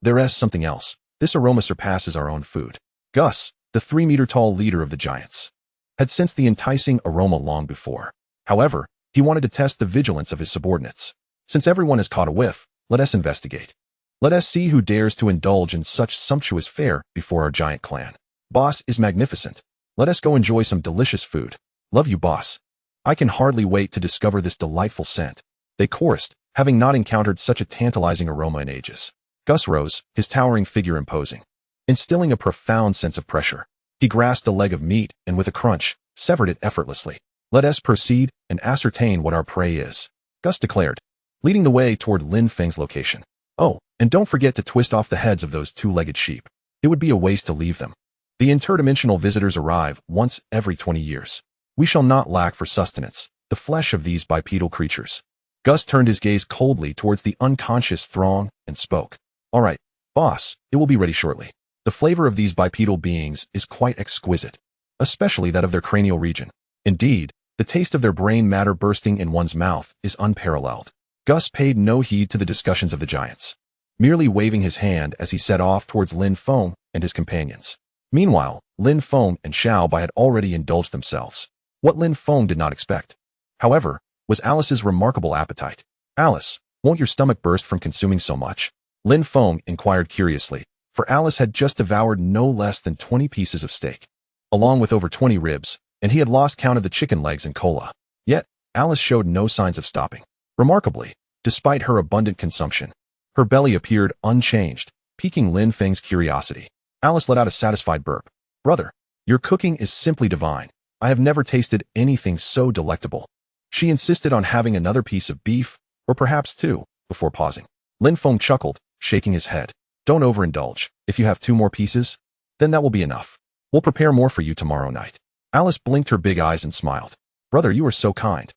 there is something else. This aroma surpasses our own food. Gus, the 3-meter-tall leader of the giants, had sensed the enticing aroma long before. However, he wanted to test the vigilance of his subordinates. Since everyone has caught a whiff, let us investigate. Let us see who dares to indulge in such sumptuous fare before our giant clan. Boss is magnificent. Let us go enjoy some delicious food. Love you, boss. I can hardly wait to discover this delightful scent. They chorused, having not encountered such a tantalizing aroma in ages. Gus rose, his towering figure imposing, instilling a profound sense of pressure. He grasped a leg of meat and with a crunch, severed it effortlessly. Let us proceed and ascertain what our prey is, Gus declared, leading the way toward Lin Feng's location. Oh, and don't forget to twist off the heads of those two-legged sheep. It would be a waste to leave them. The interdimensional visitors arrive once every 20 years. We shall not lack for sustenance, the flesh of these bipedal creatures. Gus turned his gaze coldly towards the unconscious throng and spoke. All right, boss, it will be ready shortly. The flavor of these bipedal beings is quite exquisite, especially that of their cranial region. Indeed, the taste of their brain matter bursting in one's mouth is unparalleled. Gus paid no heed to the discussions of the giants, merely waving his hand as he set off towards Lin Feng and his companions. Meanwhile, Lin Feng and Xiao Bai had already indulged themselves. What Lin Feng did not expect, however, was Alice's remarkable appetite. Alice, won't your stomach burst from consuming so much? Lin Feng inquired curiously, for Alice had just devoured no less than 20 pieces of steak, along with over 20 ribs, and he had lost count of the chicken legs and cola. Yet, Alice showed no signs of stopping. Remarkably, despite her abundant consumption, her belly appeared unchanged, piquing Lin Feng's curiosity. Alice let out a satisfied burp. Brother, your cooking is simply divine. I have never tasted anything so delectable. She insisted on having another piece of beef, or perhaps two, before pausing. Lin Feng chuckled, shaking his head. Don't overindulge. If you have 2 more pieces, then that will be enough. We'll prepare more for you tomorrow night. Alice blinked her big eyes and smiled. Brother, you are so kind.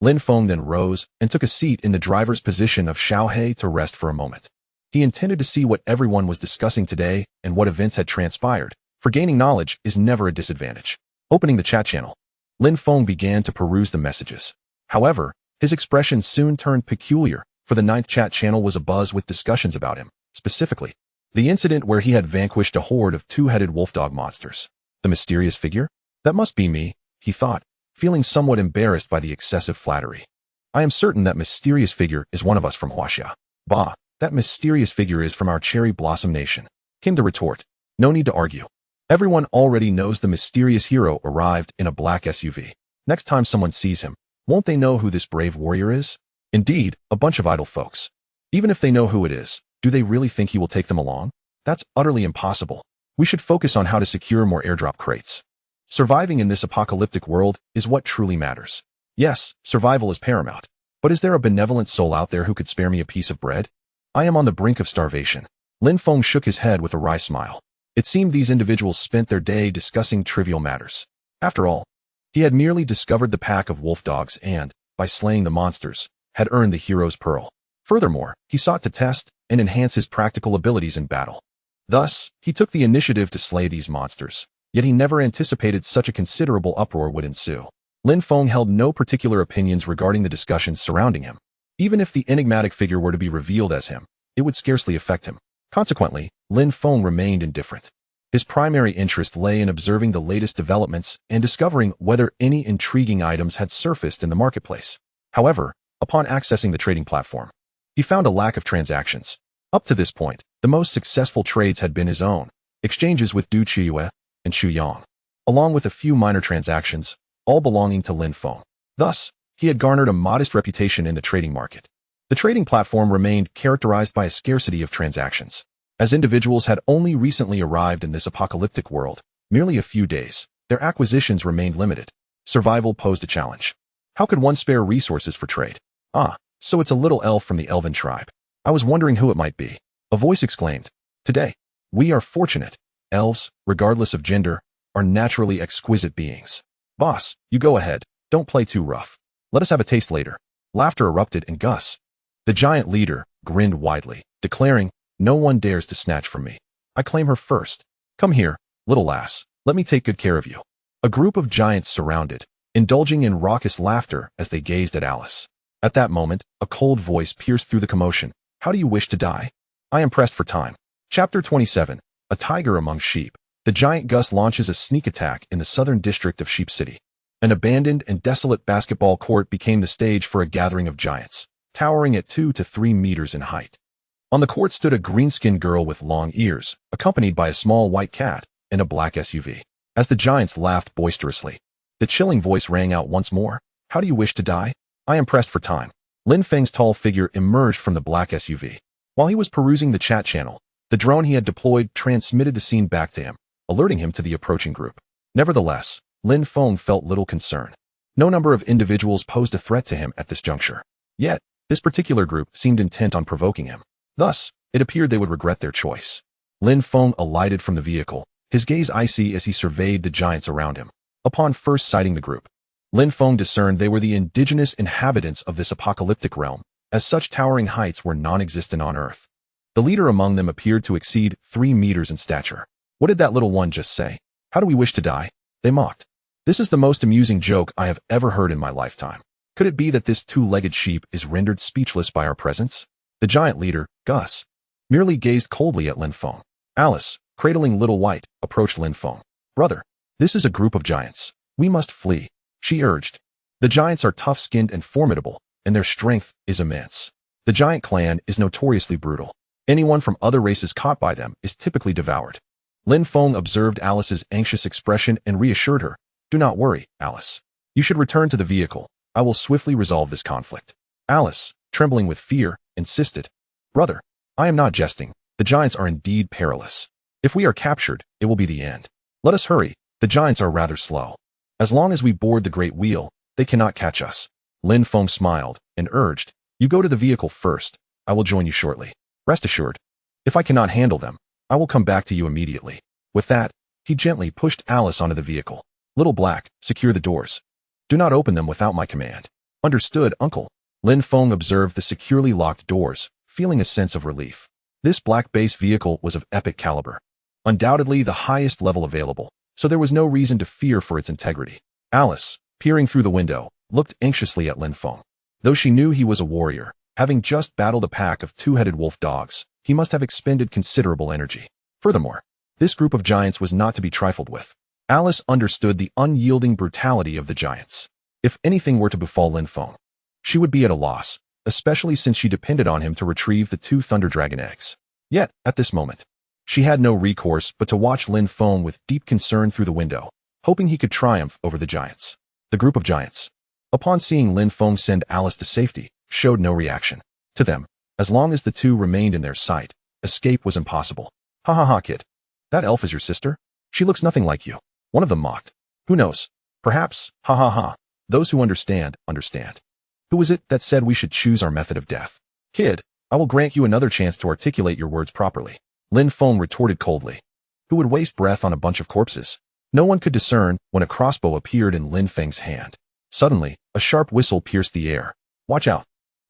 Lin Feng then rose and took a seat in the driver's position of Xiao He to rest for a moment. He intended to see what everyone was discussing today and what events had transpired, for gaining knowledge is never a disadvantage. Opening the chat channel, Lin Feng began to peruse the messages. However, his expression soon turned peculiar, for the 9th chat channel was abuzz with discussions about him, specifically the incident where he had vanquished a horde of 2-headed wolfdog monsters. The mysterious figure? That must be me, he thought, feeling somewhat embarrassed by the excessive flattery. I am certain that mysterious figure is one of us from Huaxia. Bah, that mysterious figure is from our cherry blossom nation, came the retort. No need to argue. Everyone already knows the mysterious hero arrived in a black SUV. Next time someone sees him, won't they know who this brave warrior is? Indeed, a bunch of idle folks. Even if they know who it is, do they really think he will take them along? That's utterly impossible. We should focus on how to secure more airdrop crates. Surviving in this apocalyptic world is what truly matters. Yes, survival is paramount. But is there a benevolent soul out there who could spare me a piece of bread? I am on the brink of starvation. Lin Feng shook his head with a wry smile. It seemed these individuals spent their day discussing trivial matters. After all, he had merely discovered the pack of wolf dogs and, by slaying the monsters, had earned the hero's pearl. Furthermore, he sought to test and enhance his practical abilities in battle. Thus, he took the initiative to slay these monsters, yet he never anticipated such a considerable uproar would ensue. Lin Feng held no particular opinions regarding the discussions surrounding him. Even if the enigmatic figure were to be revealed as him, it would scarcely affect him. Consequently, Lin Feng remained indifferent. His primary interest lay in observing the latest developments and discovering whether any intriguing items had surfaced in the marketplace. However, upon accessing the trading platform, he found a lack of transactions. Up to this point, the most successful trades had been his own, exchanges with Du Qiyue and Xu Yang, along with a few minor transactions, all belonging to Lin Feng. Thus, he had garnered a modest reputation in the trading market. The trading platform remained characterized by a scarcity of transactions. As individuals had only recently arrived in this apocalyptic world, merely a few days, their acquisitions remained limited. Survival posed a challenge. How could one spare resources for trade? Ah, so it's a little elf from the elven tribe. I was wondering who it might be. A voice exclaimed. Today, we are fortunate. Elves, regardless of gender, are naturally exquisite beings. Boss, you go ahead. Don't play too rough. Let us have a taste later. Laughter erupted in Gus. The giant leader grinned widely, declaring, no one dares to snatch from me. I claim her first. Come here, little lass, let me take good care of you. A group of giants surrounded, indulging in raucous laughter as they gazed at Alice. At that moment, a cold voice pierced through the commotion. How do you wish to die? I am pressed for time. Chapter 27. A Tiger Among Sheep. The giant Gus launches a sneak attack in the southern district of Sheep City. An abandoned and desolate basketball court became the stage for a gathering of giants, towering at 2 to 3 meters in height. On the court stood a green-skinned girl with long ears, accompanied by a small white cat and a black SUV. As the giants laughed boisterously, the chilling voice rang out once more. How do you wish to die? I am pressed for time. Lin Feng's tall figure emerged from the black SUV. While he was perusing the chat channel, the drone he had deployed transmitted the scene back to him, alerting him to the approaching group. Nevertheless, Lin Feng felt little concern. No number of individuals posed a threat to him at this juncture. Yet, this particular group seemed intent on provoking him. Thus, it appeared they would regret their choice. Lin Feng alighted from the vehicle, his gaze icy as he surveyed the giants around him. Upon first sighting the group, Lin Feng discerned they were the indigenous inhabitants of this apocalyptic realm, as such towering heights were non-existent on Earth. The leader among them appeared to exceed 3 meters in stature. What did that little one just say? How do we wish to die? They mocked. This is the most amusing joke I have ever heard in my lifetime. Could it be that this two-legged sheep is rendered speechless by our presence? The giant leader, Gus, merely gazed coldly at Lin Feng. Alice, cradling little White, approached Lin Feng. Brother, this is a group of giants. We must flee, she urged. The giants are tough-skinned and formidable, and their strength is immense. The giant clan is notoriously brutal. Anyone from other races caught by them is typically devoured. Lin Feng observed Alice's anxious expression and reassured her. Do not worry, Alice. You should return to the vehicle. I will swiftly resolve this conflict. Alice, trembling with fear, insisted. Brother, I am not jesting. The giants are indeed perilous. If we are captured, it will be the end. Let us hurry. The giants are rather slow. As long as we board the great wheel, they cannot catch us. Lin Feng smiled and urged, You go to the vehicle first. I will join you shortly. Rest assured. If I cannot handle them, I will come back to you immediately. With that, he gently pushed Alice onto the vehicle. Little Black, secure the doors. Do not open them without my command. Understood, Uncle. Lin Feng observed the securely locked doors, feeling a sense of relief. This black base vehicle was of epic caliber. Undoubtedly the highest level available, so there was no reason to fear for its integrity. Alice, peering through the window, looked anxiously at Lin Feng. Though she knew he was a warrior, having just battled a pack of two-headed wolf dogs, he must have expended considerable energy. Furthermore, this group of giants was not to be trifled with. Alice understood the unyielding brutality of the giants. If anything were to befall Lin Feng, she would be at a loss, especially since she depended on him to retrieve the 2 Thunder Dragon eggs. Yet, at this moment, she had no recourse but to watch Lin Feng with deep concern through the window, hoping he could triumph over the giants. The group of giants, upon seeing Lin Feng send Alice to safety, showed no reaction. To them, as long as the two remained in their sight, escape was impossible. Ha ha ha, kid. That elf is your sister? She looks nothing like you. One of them mocked. Who knows? Perhaps, ha ha ha. Those who understand, understand. Who was it that said we should choose our method of death? Kid, I will grant you another chance to articulate your words properly. Lin Feng retorted coldly. Who would waste breath on a bunch of corpses? No one could discern when a crossbow appeared in Lin Feng's hand. Suddenly, a sharp whistle pierced the air. Watch out.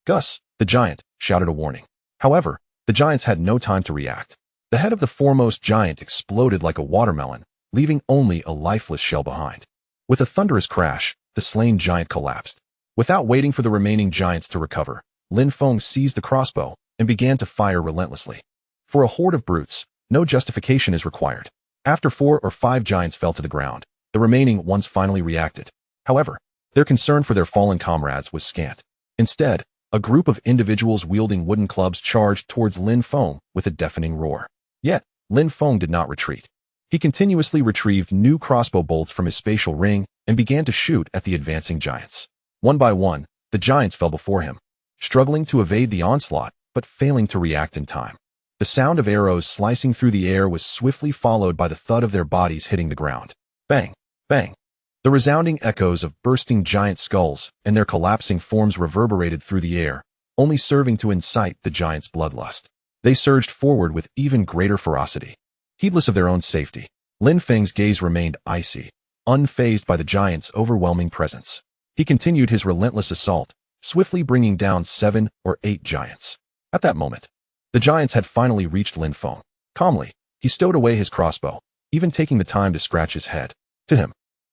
Gus, the giant, shouted a warning. However, the giants had no time to react. The head of the foremost giant exploded like a watermelon, leaving only a lifeless shell behind. With a thunderous crash, the slain giant collapsed. Without waiting for the remaining giants to recover, Lin Feng seized the crossbow and began to fire relentlessly. For a horde of brutes, no justification is required. After 4 or 5 giants fell to the ground, the remaining ones finally reacted. However, their concern for their fallen comrades was scant. Instead, a group of individuals wielding wooden clubs charged towards Lin Feng with a deafening roar. Yet, Lin Feng did not retreat. He continuously retrieved new crossbow bolts from his spatial ring and began to shoot at the advancing giants. One by one, the giants fell before him, struggling to evade the onslaught, but failing to react in time. The sound of arrows slicing through the air was swiftly followed by the thud of their bodies hitting the ground. Bang! Bang! The resounding echoes of bursting giant skulls and their collapsing forms reverberated through the air, only serving to incite the giants' bloodlust. They surged forward with even greater ferocity. Heedless of their own safety, Lin Feng's gaze remained icy, unfazed by the giants' overwhelming presence. He continued his relentless assault, swiftly bringing down 7 or 8 giants. At that moment, the giants had finally reached Lin Feng. Calmly, he stowed away his crossbow, even taking the time to scratch his head. To him,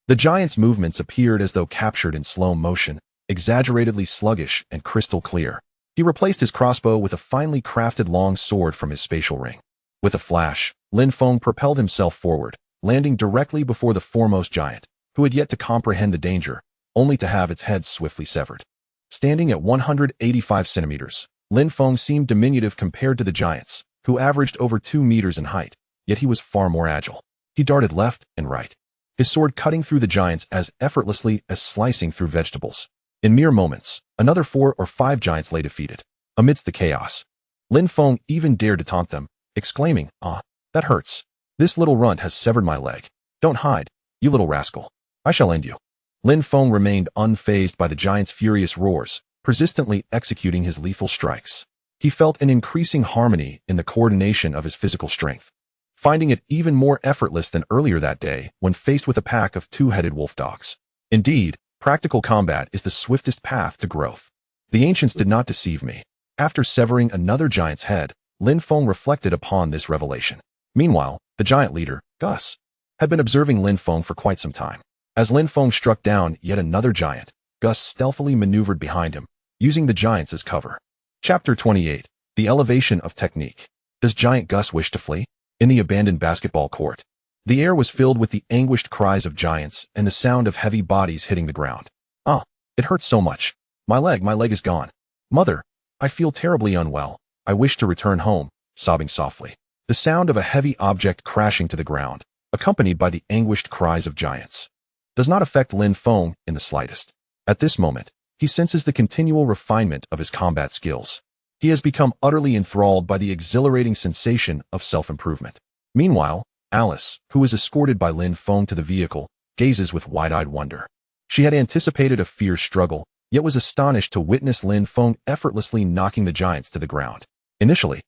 the giant's movements appeared as though captured in slow motion, exaggeratedly sluggish and crystal clear. He replaced his crossbow with a finely crafted long sword from his spatial ring. With a flash, Lin Feng propelled himself forward, landing directly before the foremost giant, who had yet to comprehend the danger, only to have its head swiftly severed. Standing at 185 centimeters, Lin Feng seemed diminutive compared to the giants, who averaged over 2 meters in height, yet he was far more agile. He darted left and right, his sword cutting through the giants as effortlessly as slicing through vegetables. In mere moments, another 4 or 5 giants lay defeated. Amidst the chaos, Lin Feng even dared to taunt them, exclaiming, "Ah, that hurts. This little runt has severed my leg. Don't hide, you little rascal. I shall end you." Lin Feng remained unfazed by the giant's furious roars, persistently executing his lethal strikes. He felt an increasing harmony in the coordination of his physical strength, finding it even more effortless than earlier that day when faced with a pack of 2-headed wolf dogs. Indeed, practical combat is the swiftest path to growth. The ancients did not deceive me. After severing another giant's head, Lin Feng reflected upon this revelation. Meanwhile, the giant leader, Gus, had been observing Lin Feng for quite some time. As Lin Feng struck down yet another giant, Gus stealthily maneuvered behind him, using the giants as cover. Chapter 28. The Elevation of Technique. Does Giant Gus wish to flee? In the abandoned basketball court, the air was filled with the anguished cries of giants and the sound of heavy bodies hitting the ground. "Ah, it hurts so much. My leg is gone. Mother, I feel terribly unwell. I wish to return home," sobbing softly. The sound of a heavy object crashing to the ground, accompanied by the anguished cries of giants, does not affect Lin Feng in the slightest. At this moment, he senses the continual refinement of his combat skills. He has become utterly enthralled by the exhilarating sensation of self-improvement. Meanwhile, Alice, who is escorted by Lin Feng to the vehicle, gazes with wide-eyed wonder. She had anticipated a fierce struggle, yet was astonished to witness Lin Feng effortlessly knocking the giants to the ground. Initially,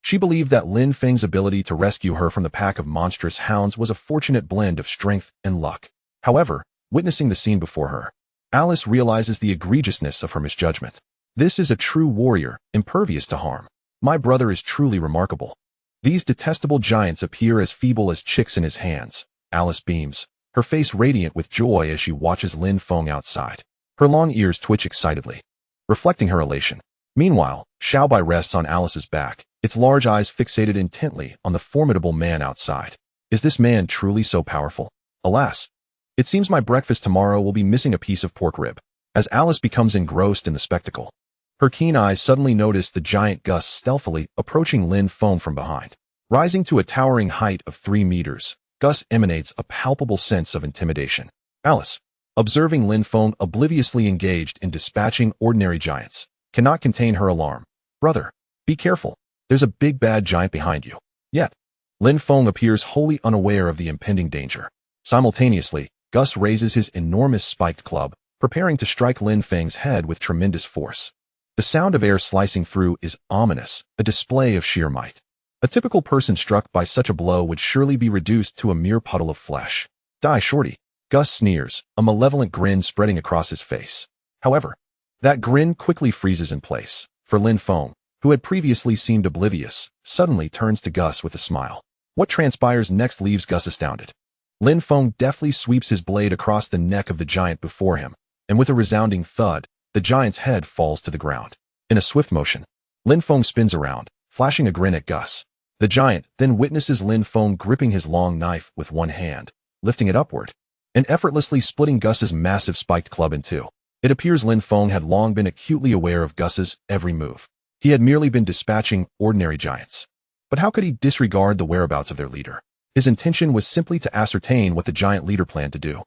she believed that Lin Feng's ability to rescue her from the pack of monstrous hounds was a fortunate blend of strength and luck. However, witnessing the scene before her, Alice realizes the egregiousness of her misjudgment. This is a true warrior, impervious to harm. My brother is truly remarkable. These detestable giants appear as feeble as chicks in his hands. Alice beams, her face radiant with joy as she watches Lin Feng outside. Her long ears twitch excitedly, reflecting her elation. Meanwhile, Xiaobai rests on Alice's back, its large eyes fixated intently on the formidable man outside. Is this man truly so powerful? Alas, it seems my breakfast tomorrow will be missing a piece of pork rib. As Alice becomes engrossed in the spectacle, her keen eyes suddenly notice the giant Gus stealthily approaching Lin Feng from behind. Rising to a towering height of 3 meters, Gus emanates a palpable sense of intimidation. Alice, observing Lin Feng obliviously engaged in dispatching ordinary giants, cannot contain her alarm. "Brother, be careful. There's a big bad giant behind you." Yet, Lin Feng appears wholly unaware of the impending danger. Simultaneously, Gus raises his enormous spiked club, preparing to strike Lin Feng's head with tremendous force. The sound of air slicing through is ominous, a display of sheer might. A typical person struck by such a blow would surely be reduced to a mere puddle of flesh. "Die, shorty," Gus sneers, a malevolent grin spreading across his face. However, that grin quickly freezes in place, for Lin Feng, who had previously seemed oblivious, suddenly turns to Gus with a smile. What transpires next leaves Gus astounded. Lin Feng deftly sweeps his blade across the neck of the giant before him, and with a resounding thud, the giant's head falls to the ground. In a swift motion, Lin Feng spins around, flashing a grin at Gus. The giant then witnesses Lin Feng gripping his long knife with one hand, lifting it upward, and effortlessly splitting Gus's massive spiked club in two. It appears Lin Feng had long been acutely aware of Gus's every move. He had merely been dispatching ordinary giants. But how could he disregard the whereabouts of their leader? His intention was simply to ascertain what the giant leader planned to do,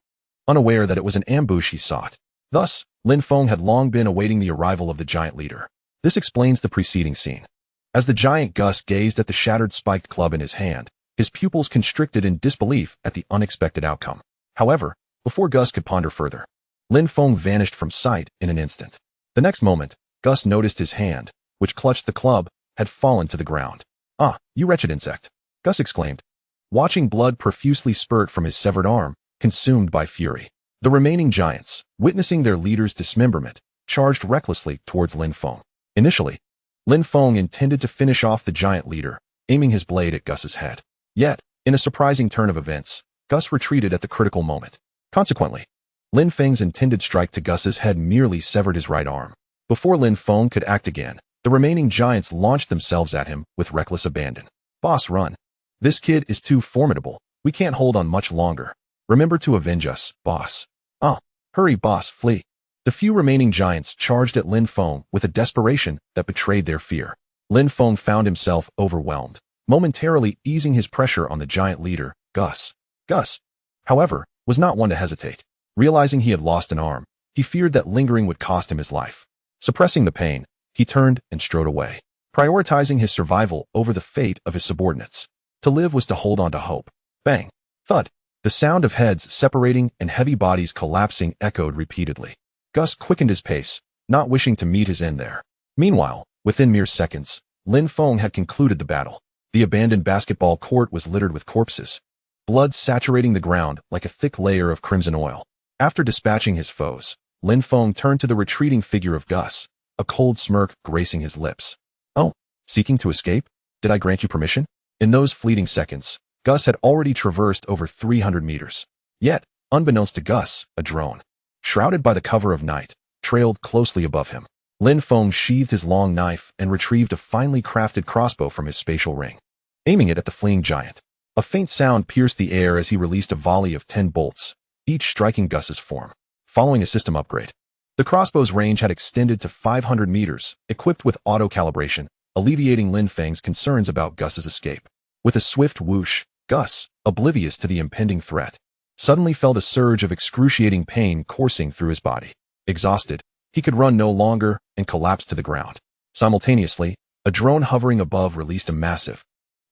unaware that it was an ambush he sought. Thus, Lin Feng had long been awaiting the arrival of the giant leader. This explains the preceding scene. As the giant Gus gazed at the shattered spiked club in his hand, his pupils constricted in disbelief at the unexpected outcome. However, before Gus could ponder further, Lin Feng vanished from sight in an instant. The next moment, Gus noticed his hand, which clutched the club, had fallen to the ground. "Ah, you wretched insect," Gus exclaimed, watching blood profusely spurt from his severed arm, consumed by fury. The remaining giants, witnessing their leader's dismemberment, charged recklessly towards Lin Feng. Initially, Lin Feng intended to finish off the giant leader, aiming his blade at Gus's head. Yet, In a surprising turn of events, Gus retreated at the critical moment. Consequently, Lin Feng's intended strike to Gus's head merely severed his right arm. Before Lin Feng could act again, the remaining giants launched themselves at him with reckless abandon. Boss, run. This kid is too formidable. We can't hold on much longer. Remember to avenge us, boss. Hurry, boss, flee. The few remaining giants charged at Lin Feng with a desperation that betrayed their fear. Lin Feng found himself overwhelmed, momentarily easing his pressure on the giant leader, Gus. Gus, however, was not one to hesitate. Realizing he had lost an arm, he feared that lingering would cost him his life. Suppressing the pain, he turned and strode away, prioritizing his survival over the fate of his subordinates. To live was to hold on to hope. Bang! Thud! The sound of heads separating and heavy bodies collapsing echoed repeatedly. Gus quickened his pace, not wishing to meet his end there. Meanwhile, within mere seconds, Lin Feng had concluded the battle. The abandoned basketball court was littered with corpses, blood saturating the ground like a thick layer of crimson oil. After dispatching his foes, Lin Feng turned to the retreating figure of Gus, a cold smirk gracing his lips. Oh, seeking to escape? Did I grant you permission? In those fleeting seconds, Gus had already traversed over 300 meters. Yet, unbeknownst to Gus, a drone, shrouded by the cover of night, trailed closely above him. Lin Feng sheathed his long knife and retrieved a finely crafted crossbow from his spatial ring, aiming it at the fleeing giant. A faint sound pierced the air as he released a volley of 10 bolts, each striking Gus's form. Following a system upgrade, the crossbow's range had extended to 500 meters, equipped with auto-calibration, alleviating Lin Feng's concerns about Gus's escape. With a swift whoosh, Gus, oblivious to the impending threat, suddenly felt a surge of excruciating pain coursing through his body. Exhausted, he could run no longer and collapsed to the ground. Simultaneously, a drone hovering above released a massive,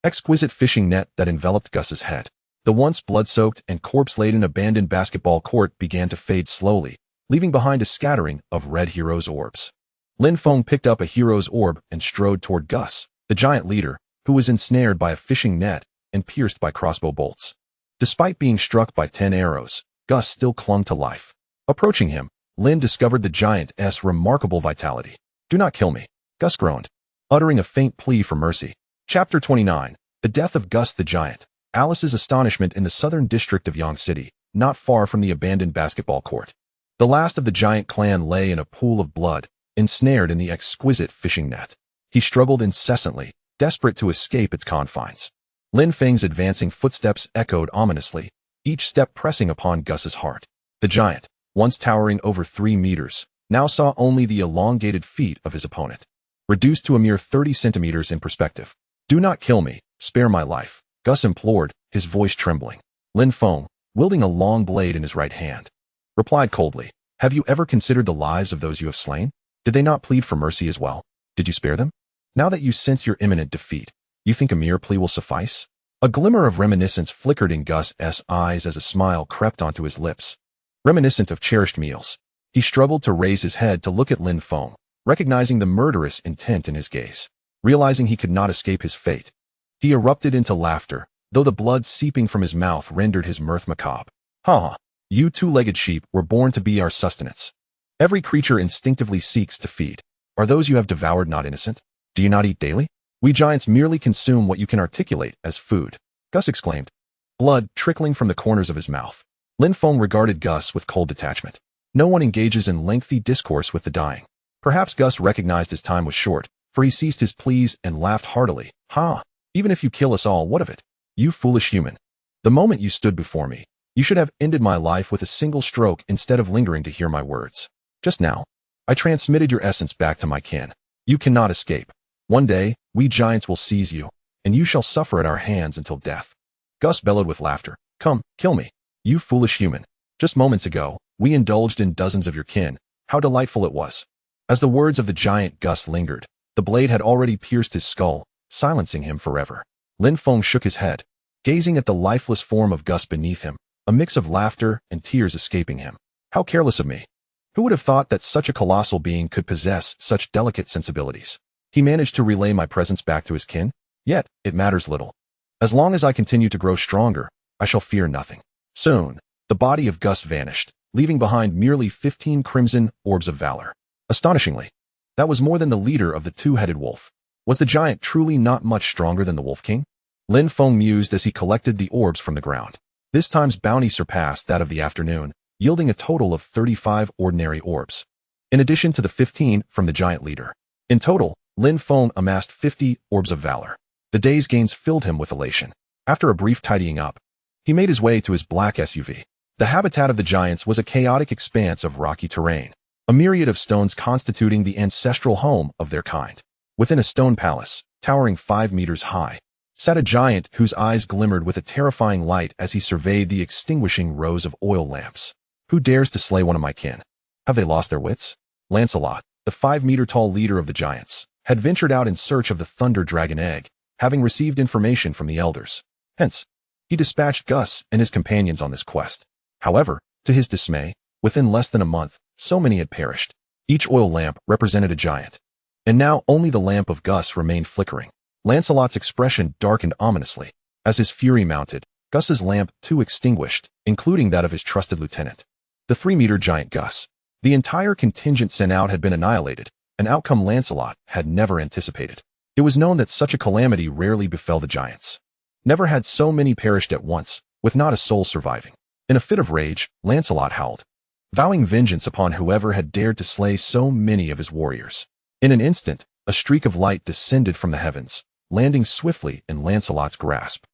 exquisite fishing net that enveloped Gus's head. The once blood-soaked and corpse-laden abandoned basketball court began to fade slowly, leaving behind a scattering of red heroes' orbs. Lin Feng picked up a hero's orb and strode toward Gus, the giant leader, who was ensnared by a fishing net and pierced by crossbow bolts. Despite being struck by 10 arrows, Gus still clung to life. Approaching him, Lin discovered the giant's remarkable vitality. Do not kill me, Gus groaned, uttering a faint plea for mercy. Chapter 29, The Death of Gus the Giant. Alice's astonishment in the southern district of Yang City, not far from the abandoned basketball court. The last of the giant clan lay in a pool of blood, ensnared in the exquisite fishing net. He struggled incessantly, desperate to escape its confines. Lin Feng's advancing footsteps echoed ominously, each step pressing upon Gus's heart. The giant, once towering over 3 meters, now saw only the elongated feet of his opponent, reduced to a mere 30 centimeters in perspective. Do not kill me, spare my life, Gus implored, his voice trembling. Lin Feng, wielding a long blade in his right hand, replied coldly, Have you ever considered the lives of those you have slain? Did they not plead for mercy as well? Did you spare them? Now that you sense your imminent defeat, you think a mere plea will suffice? A glimmer of reminiscence flickered in Gus's eyes as a smile crept onto his lips. Reminiscent of cherished meals. He struggled to raise his head to look at Lin Feng, recognizing the murderous intent in his gaze. Realizing he could not escape his fate, he erupted into laughter, though the blood seeping from his mouth rendered his mirth macabre. Ha! You 2-legged sheep were born to be our sustenance. Every creature instinctively seeks to feed. Are those you have devoured not innocent? Do you not eat daily? We giants merely consume what you can articulate as food, Gus exclaimed, blood trickling from the corners of his mouth. Lin Feng regarded Gus with cold detachment. No one engages in lengthy discourse with the dying. Perhaps Gus recognized his time was short, for he ceased his pleas and laughed heartily. Ha! Even if you kill us all, what of it? You foolish human. The moment you stood before me, you should have ended my life with a single stroke instead of lingering to hear my words. Just now, I transmitted your essence back to my kin. You cannot escape. One day, we giants will seize you, and you shall suffer at our hands until death. Gus bellowed with laughter. Come, kill me, you foolish human. Just moments ago, we indulged in dozens of your kin. How delightful it was. As the words of the giant Gus lingered, the blade had already pierced his skull, silencing him forever. Lin Feng shook his head, gazing at the lifeless form of Gus beneath him, a mix of laughter and tears escaping him. How careless of me. Who would have thought that such a colossal being could possess such delicate sensibilities? He managed to relay my presence back to his kin, yet it matters little. As long as I continue to grow stronger, I shall fear nothing. Soon, the body of Gus vanished, leaving behind merely 15 crimson orbs of valor. Astonishingly, that was more than the leader of the 2-headed wolf. Was the giant truly not much stronger than the Wolf King? Lin Feng mused as he collected the orbs from the ground. This time's bounty surpassed that of the afternoon, yielding a total of 35 ordinary orbs, in addition to the 15 from the giant leader. In total, Lin Feng amassed 50 orbs of valor. The day's gains filled him with elation. After a brief tidying up, he made his way to his black SUV. The habitat of the giants was a chaotic expanse of rocky terrain, a myriad of stones constituting the ancestral home of their kind. Within a stone palace, towering 5 meters high, sat a giant whose eyes glimmered with a terrifying light as he surveyed the extinguishing rows of oil lamps. Who dares to slay one of my kin? Have they lost their wits? Lancelot, the 5-meter-tall leader of the giants, had ventured out in search of the Thunder Dragon Egg, having received information from the elders. Hence, he dispatched Gus and his companions on this quest. However, to his dismay, within less than a month, so many had perished. Each oil lamp represented a giant. And now only the lamp of Gus remained flickering. Lancelot's expression darkened ominously. As his fury mounted, Gus's lamp too extinguished, including that of his trusted lieutenant, the 3-meter giant Gus. The entire contingent sent out had been annihilated, an outcome Lancelot had never anticipated. It was known that such a calamity rarely befell the giants. Never had so many perished at once, with not a soul surviving. In a fit of rage, Lancelot howled, vowing vengeance upon whoever had dared to slay so many of his warriors. In an instant, a streak of light descended from the heavens, landing swiftly in Lancelot's grasp.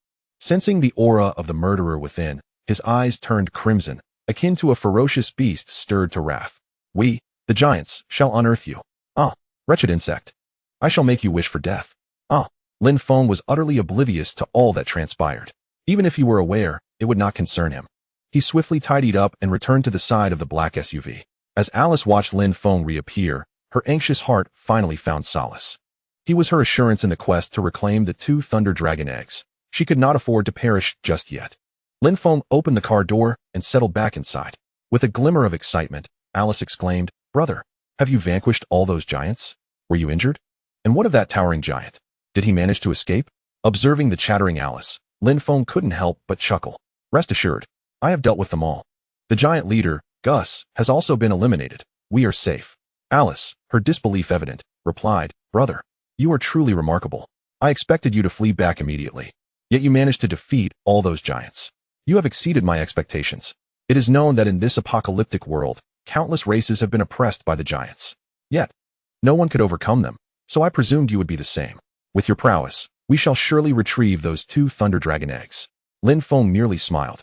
Sensing the aura of the murderer within, his eyes turned crimson, akin to a ferocious beast stirred to wrath. We, the giants, shall unearth you. Ah, wretched insect. I shall make you wish for death. Ah. Lin Feng was utterly oblivious to all that transpired. Even if he were aware, it would not concern him. He swiftly tidied up and returned to the side of the black SUV. As Alice watched Lin Feng reappear, her anxious heart finally found solace. He was her assurance in the quest to reclaim the 2 Thunder Dragon eggs. She could not afford to perish just yet. Lin Feng opened the car door and settled back inside. With a glimmer of excitement, Alice exclaimed, "Brother, have you vanquished all those giants? Were you injured? And what of that towering giant? Did he manage to escape?" Observing the chattering Alice, Lin Feng couldn't help but chuckle. "Rest assured, I have dealt with them all. The giant leader, Gus, has also been eliminated. We are safe." Alice, her disbelief evident, replied, "Brother, you are truly remarkable. I expected you to flee back immediately. Yet you managed to defeat all those giants. You have exceeded my expectations. It is known that in this apocalyptic world, countless races have been oppressed by the giants. Yet, no one could overcome them, so I presumed you would be the same. With your prowess, we shall surely retrieve those 2 Thunder Dragon eggs." Lin Feng merely smiled,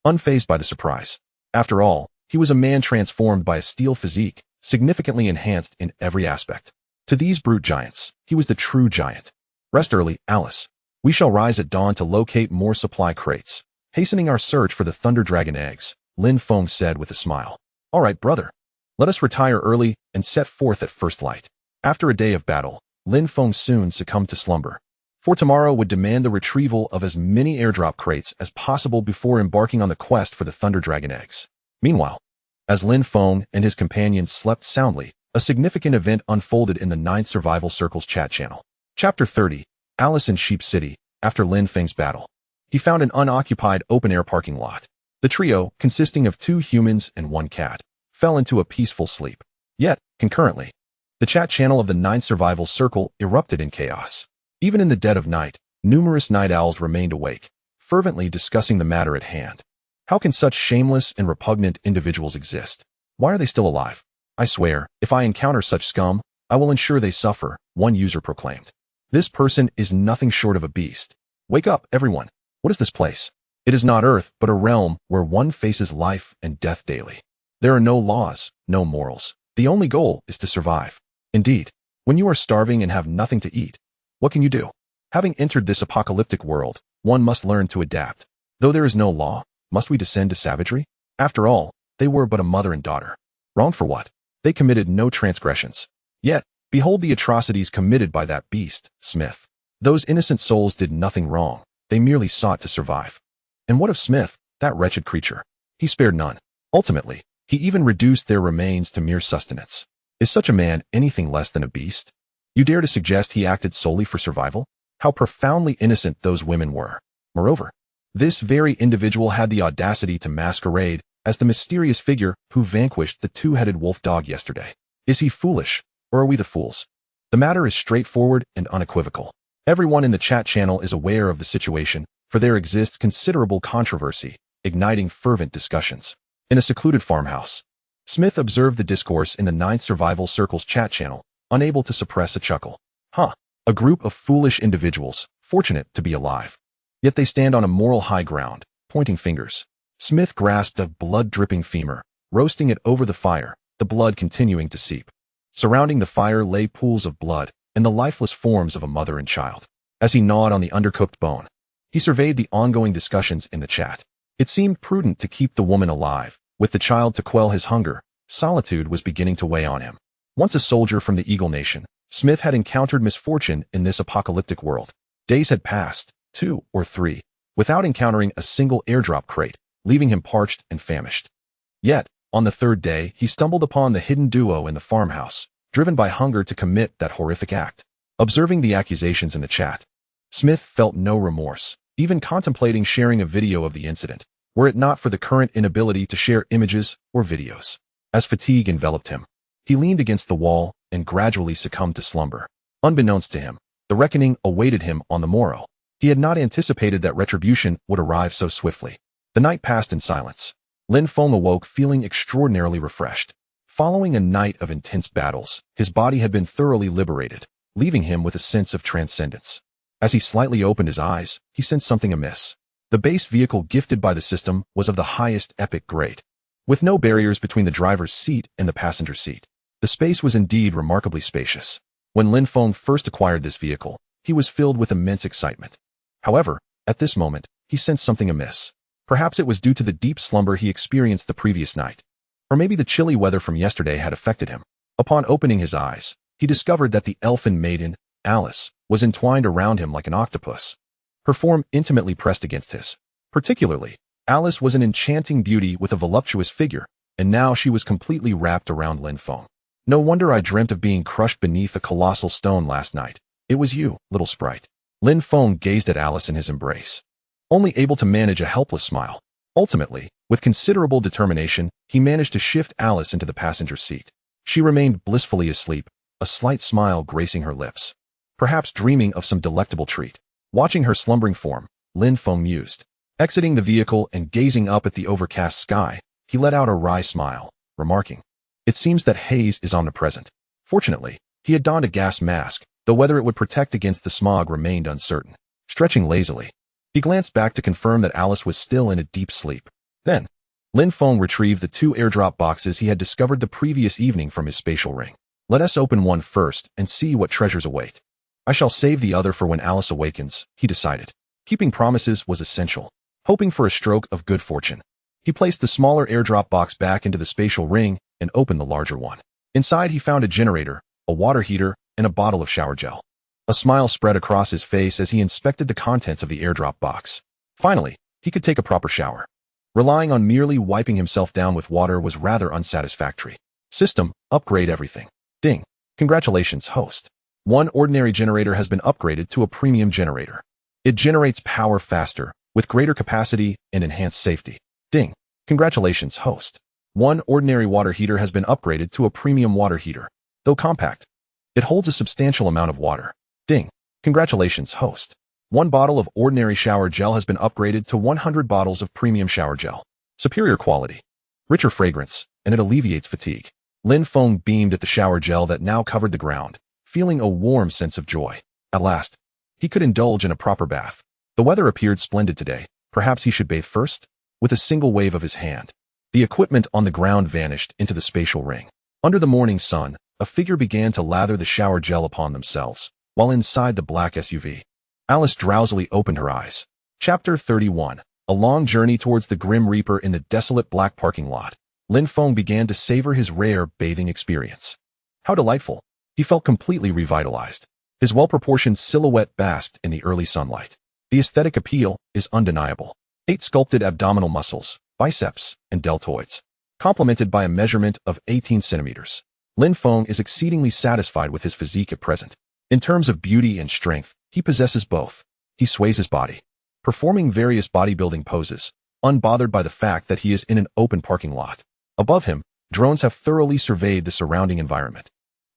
unfazed by the surprise. After all, he was a man transformed by a steel physique, significantly enhanced in every aspect. To these brute giants, he was the true giant. "Rest early, Alice. We shall rise at dawn to locate more supply crates, hastening our search for the Thunder Dragon eggs," Lin Feng said with a smile. "All right, brother. Let us retire early and set forth at first light." After a day of battle, Lin Feng soon succumbed to slumber, for tomorrow would demand the retrieval of as many airdrop crates as possible before embarking on the quest for the Thunder Dragon eggs. Meanwhile, as Lin Feng and his companions slept soundly, a significant event unfolded in the 9th Survival Circle's chat channel. Chapter 30, Alice in Sheep City. After Lin Feng's battle, he found an unoccupied open-air parking lot. The trio, consisting of 2 humans and 1 cat, fell into a peaceful sleep. Yet, concurrently, the chat channel of the 9th Survival Circle erupted in chaos. Even in the dead of night, numerous night owls remained awake, fervently discussing the matter at hand. How can such shameless and repugnant individuals exist? Why are they still alive? I swear, if I encounter such scum, I will ensure they suffer, one user proclaimed. This person is nothing short of a beast. Wake up, everyone. What is this place? It is not Earth, but a realm where one faces life and death daily. There are no laws, no morals. The only goal is to survive. Indeed, when you are starving and have nothing to eat, what can you do? Having entered this apocalyptic world, one must learn to adapt. Though there is no law, must we descend to savagery? After all, they were but a mother and daughter. Wrong for what? They committed no transgressions. Yet, behold the atrocities committed by that beast, Smith. Those innocent souls did nothing wrong. They merely sought to survive. And what of Smith, that wretched creature? He spared none. Ultimately, he even reduced their remains to mere sustenance. Is such a man anything less than a beast? You dare to suggest he acted solely for survival? How profoundly innocent those women were. Moreover, this very individual had the audacity to masquerade as the mysterious figure who vanquished the 2-headed wolf dog yesterday. Is he foolish, or are we the fools? The matter is straightforward and unequivocal. Everyone in the chat channel is aware of the situation, for there exists considerable controversy, igniting fervent discussions. In a secluded farmhouse, Smith observed the discourse in the 9th Survival Circle's chat channel, unable to suppress a chuckle. A group of foolish individuals, fortunate to be alive. Yet they stand on a moral high ground, pointing fingers. Smith grasped a blood-dripping femur, roasting it over the fire, the blood continuing to seep. Surrounding the fire lay pools of blood and the lifeless forms of a mother and child. As he gnawed on the undercooked bone, he surveyed the ongoing discussions in the chat. It seemed prudent to keep the woman alive. With the child to quell his hunger, solitude was beginning to weigh on him. Once a soldier from the Eagle Nation, Smith had encountered misfortune in this apocalyptic world. Days had passed, 2 or 3, without encountering a single airdrop crate, leaving him parched and famished. Yet, on the 3rd day, he stumbled upon the hidden duo in the farmhouse, driven by hunger to commit that horrific act. Observing the accusations in the chat, Smith felt no remorse, even contemplating sharing a video of the incident, were it not for the current inability to share images or videos. As fatigue enveloped him, he leaned against the wall and gradually succumbed to slumber. Unbeknownst to him, the reckoning awaited him on the morrow. He had not anticipated that retribution would arrive so swiftly. The night passed in silence. Lin Feng awoke feeling extraordinarily refreshed. Following a night of intense battles, his body had been thoroughly liberated, leaving him with a sense of transcendence. As he slightly opened his eyes, he sensed something amiss. The base vehicle gifted by the system was of the highest epic grade. With no barriers between the driver's seat and the passenger seat, the space was indeed remarkably spacious. When Lin Feng first acquired this vehicle, he was filled with immense excitement. However, at this moment, he sensed something amiss. Perhaps it was due to the deep slumber he experienced the previous night. Or maybe the chilly weather from yesterday had affected him. Upon opening his eyes, he discovered that the elfin maiden, Alice, was entwined around him like an octopus. Her form intimately pressed against his. Particularly, Alice was an enchanting beauty with a voluptuous figure, and now she was completely wrapped around Lin Feng. No wonder I dreamt of being crushed beneath a colossal stone last night. It was you, little sprite. Lin Feng gazed at Alice in his embrace, only able to manage a helpless smile. Ultimately, with considerable determination, he managed to shift Alice into the passenger seat. She remained blissfully asleep, a slight smile gracing her lips, perhaps dreaming of some delectable treat. Watching her slumbering form, Lin Feng mused. Exiting the vehicle and gazing up at the overcast sky, he let out a wry smile, remarking, "It seems that haze is omnipresent." Fortunately, he had donned a gas mask, though whether it would protect against the smog remained uncertain. Stretching lazily, he glanced back to confirm that Alice was still in a deep sleep. Then, Lin Feng retrieved the 2 airdrop boxes he had discovered the previous evening from his spatial ring. Let us open one first and see what treasures await. I shall save the other for when Alice awakens, he decided. Keeping promises was essential. Hoping for a stroke of good fortune, he placed the smaller airdrop box back into the spatial ring and opened the larger one. Inside he found a generator, a water heater, and a bottle of shower gel. A smile spread across his face as he inspected the contents of the airdrop box. Finally, he could take a proper shower. Relying on merely wiping himself down with water was rather unsatisfactory. System, upgrade everything. Ding. Congratulations, host. One ordinary generator has been upgraded to a premium generator. It generates power faster, with greater capacity and enhanced safety. Ding. Congratulations, host. One ordinary water heater has been upgraded to a premium water heater. Though compact, it holds a substantial amount of water. Ding. Congratulations, host. One bottle of ordinary shower gel has been upgraded to 100 bottles of premium shower gel. Superior quality, richer fragrance, and it alleviates fatigue. Lin Feng beamed at the shower gel that now covered the ground, feeling a warm sense of joy. At last, he could indulge in a proper bath. The weather appeared splendid today. Perhaps he should bathe first? With a single wave of his hand, the equipment on the ground vanished into the spatial ring. Under the morning sun, a figure began to lather the shower gel upon themselves, while inside the black SUV. Alice drowsily opened her eyes. Chapter 31. A long journey towards the Grim Reaper in the desolate black parking lot. Lin Feng began to savor his rare bathing experience. How delightful. He felt completely revitalized. His well-proportioned silhouette basked in the early sunlight. The aesthetic appeal is undeniable. 8 sculpted abdominal muscles, biceps, and deltoids, complemented by a measurement of 18 centimeters. Lin Feng is exceedingly satisfied with his physique at present. In terms of beauty and strength, he possesses both. He sways his body, performing various bodybuilding poses, unbothered by the fact that he is in an open parking lot. Above him, drones have thoroughly surveyed the surrounding environment.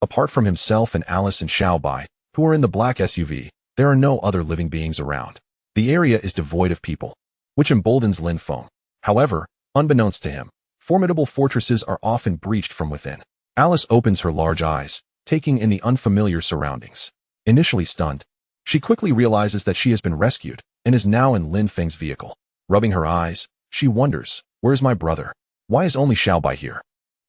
Apart from himself and Alice and Xiaobai, who are in the black SUV, There are no other living beings around. The area is devoid of people, which emboldens Lin Feng. However, unbeknownst to him, formidable fortresses are often breached from within. Alice opens her large eyes, taking in the unfamiliar surroundings. Initially stunned, she quickly realizes that she has been rescued and is now in Lin Feng's vehicle. Rubbing her eyes, she wonders, where's my brother? Why is only Xiaobai here?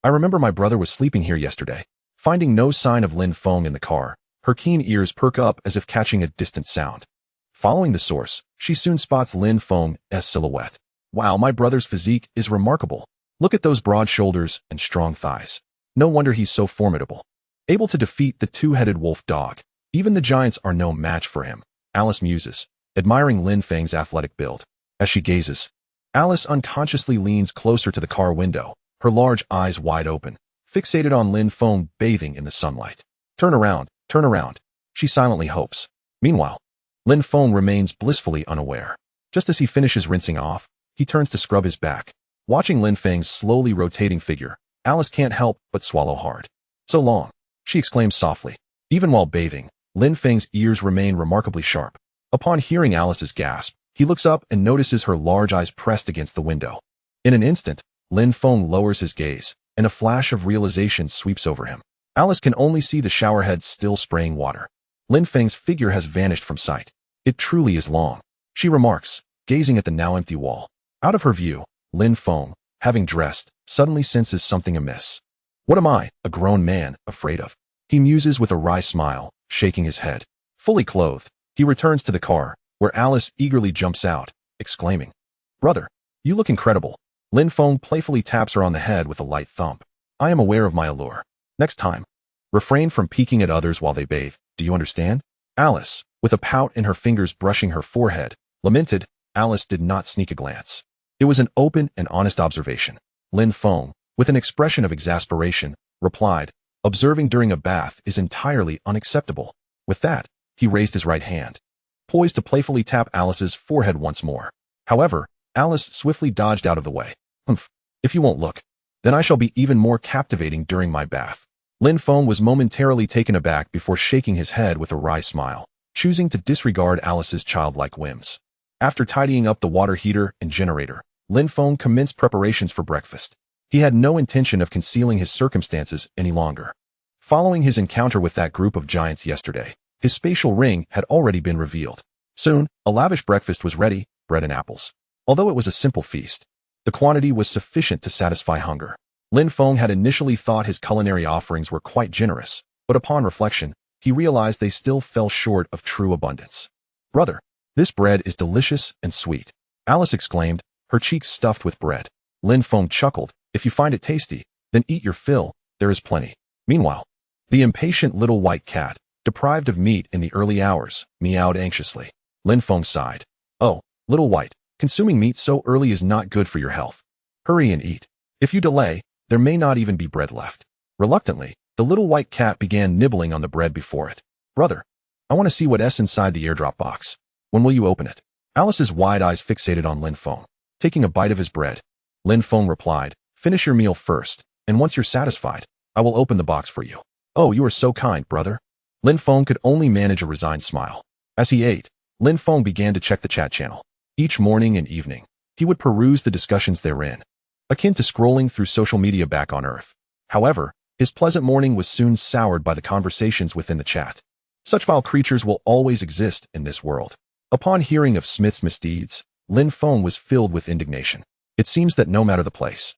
I remember my brother was sleeping here yesterday. Finding no sign of Lin Feng in the car, her keen ears perk up as if catching a distant sound. Following the source, she soon spots Lin Feng's silhouette. Wow, my brother's physique is remarkable. Look at those broad shoulders and strong thighs. No wonder he's so formidable. Able to defeat the two-headed wolf dog. Even the giants are no match for him. Alice muses, admiring Lin Feng's athletic build. As she gazes, Alice unconsciously leans closer to the car window, her large eyes wide open, fixated on Lin Feng bathing in the sunlight. Turn around, she silently hopes. Meanwhile, Lin Feng remains blissfully unaware. Just as he finishes rinsing off, he turns to scrub his back. Watching Lin Feng's slowly rotating figure, Alice can't help but swallow hard. So long, she exclaims softly. Even while bathing, Lin Feng's ears remain remarkably sharp. Upon hearing Alice's gasp, he looks up and notices her large eyes pressed against the window. In an instant, Lin Feng lowers his gaze, and a flash of realization sweeps over him. Alice can only see the showerhead still spraying water. Lin Feng's figure has vanished from sight. It truly is long, she remarks, gazing at the now empty wall. Out of her view, Lin Feng, having dressed, suddenly senses something amiss. What am I, a grown man, afraid of? He muses with a wry smile, shaking his head. Fully clothed, he returns to the car, where Alice eagerly jumps out, exclaiming, "Brother, you look incredible." Lin Feng playfully taps her on the head with a light thump. I am aware of my allure. Next time, refrain from peeking at others while they bathe, do you understand? Alice, with a pout and her fingers brushing her forehead, lamented. Alice did not sneak a glance. It was an open and honest observation. Lin Feng, with an expression of exasperation, replied, observing during a bath is entirely unacceptable. With that, he raised his right hand, poised to playfully tap Alice's forehead once more. However, Alice swiftly dodged out of the way. Humph, if you won't look, then I shall be even more captivating during my bath. Lin Feng was momentarily taken aback before shaking his head with a wry smile, choosing to disregard Alice's childlike whims. After tidying up the water heater and generator, Lin Feng commenced preparations for breakfast. He had no intention of concealing his circumstances any longer. Following his encounter with that group of giants yesterday, his spatial ring had already been revealed. Soon, a lavish breakfast was ready, bread and apples. Although it was a simple feast, the quantity was sufficient to satisfy hunger. Lin Feng had initially thought his culinary offerings were quite generous, but upon reflection, he realized they still fell short of true abundance. Brother, this bread is delicious and sweet, Alice exclaimed, her cheeks stuffed with bread. Lin Feng chuckled, if you find it tasty, then eat your fill, there is plenty. Meanwhile, the impatient little white cat, deprived of meat in the early hours, meowed anxiously. Lin Feng sighed. Oh, little white, consuming meat so early is not good for your health. Hurry and eat. If you delay, there may not even be bread left. Reluctantly, the little white cat began nibbling on the bread before it. Brother, I want to see what's inside the airdrop box. When will you open it? Alice's wide eyes fixated on Lin Feng. Taking a bite of his bread, Lin Feng replied, finish your meal first, and once you're satisfied, I will open the box for you. Oh, you are so kind, brother. Lin Feng could only manage a resigned smile. As he ate, Lin Feng began to check the chat channel. Each morning and evening, he would peruse the discussions therein, akin to scrolling through social media back on Earth. However, his pleasant morning was soon soured by the conversations within the chat. Such vile creatures will always exist in this world. Upon hearing of Smith's misdeeds, Lin Feng was filled with indignation. It seems that no matter the place,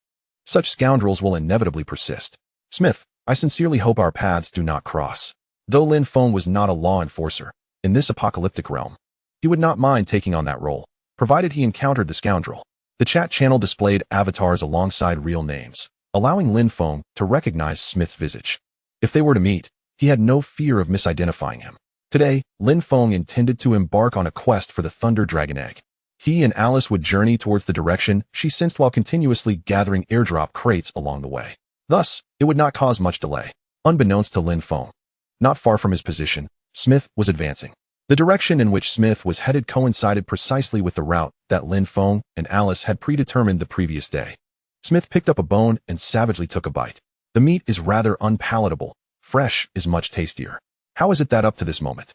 such scoundrels will inevitably persist. Smith, I sincerely hope our paths do not cross. Though Lin Feng was not a law enforcer, in this apocalyptic realm, he would not mind taking on that role, provided he encountered the scoundrel. The chat channel displayed avatars alongside real names, allowing Lin Feng to recognize Smith's visage. If they were to meet, he had no fear of misidentifying him. Today, Lin Feng intended to embark on a quest for the Thunder Dragon Egg. He and Alice would journey towards the direction she sensed while continuously gathering airdrop crates along the way. Thus, it would not cause much delay. Unbeknownst to Lin Feng, not far from his position, Smith was advancing. The direction in which Smith was headed coincided precisely with the route that Lin Feng and Alice had predetermined the previous day. Smith picked up a bone and savagely took a bite. The meat is rather unpalatable. Fresh is much tastier. How is it that up to this moment,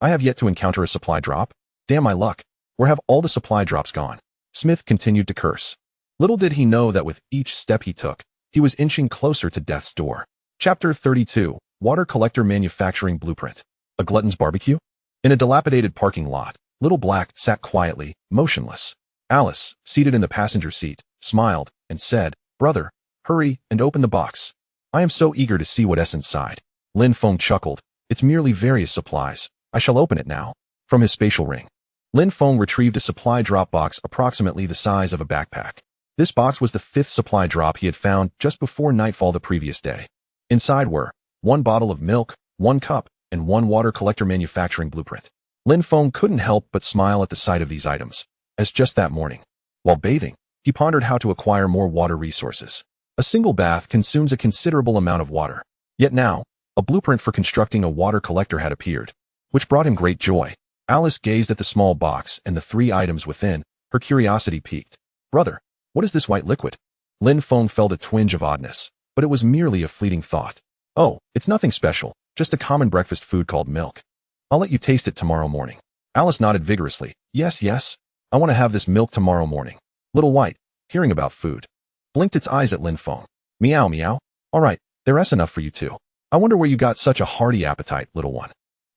I have yet to encounter a supply drop. Damn my luck. Where have all the supply drops gone? Smith continued to curse. Little did he know that with each step he took, he was inching closer to death's door. Chapter 32, Water Collector Manufacturing Blueprint. A glutton's barbecue? In a dilapidated parking lot, Little Black sat quietly, motionless. Alice, seated in the passenger seat, smiled and said, "Brother, hurry and open the box. I am so eager to see what's inside." Lin Feng chuckled. "It's merely various supplies. I shall open it now." From his spatial ring, Lin Feng retrieved a supply drop box approximately the size of a backpack. This box was the 5th supply drop he had found just before nightfall the previous day. Inside were 1 bottle of milk, 1 cup, and 1 water collector manufacturing blueprint. Lin Feng couldn't help but smile at the sight of these items, as just that morning, while bathing, he pondered how to acquire more water resources. A single bath consumes a considerable amount of water. Yet now, a blueprint for constructing a water collector had appeared, which brought him great joy. Alice gazed at the small box and the 3 items within, her curiosity piqued. "Brother, what is this white liquid?" Lin Feng felt a twinge of oddness, but it was merely a fleeting thought. "Oh, it's nothing special, just a common breakfast food called milk. I'll let you taste it tomorrow morning." Alice nodded vigorously. Yes, I want to have this milk tomorrow morning." Little White, hearing about food, blinked its eyes at Lin Feng. "Meow meow. All right, there's enough for you too. I wonder where you got such a hearty appetite, little one."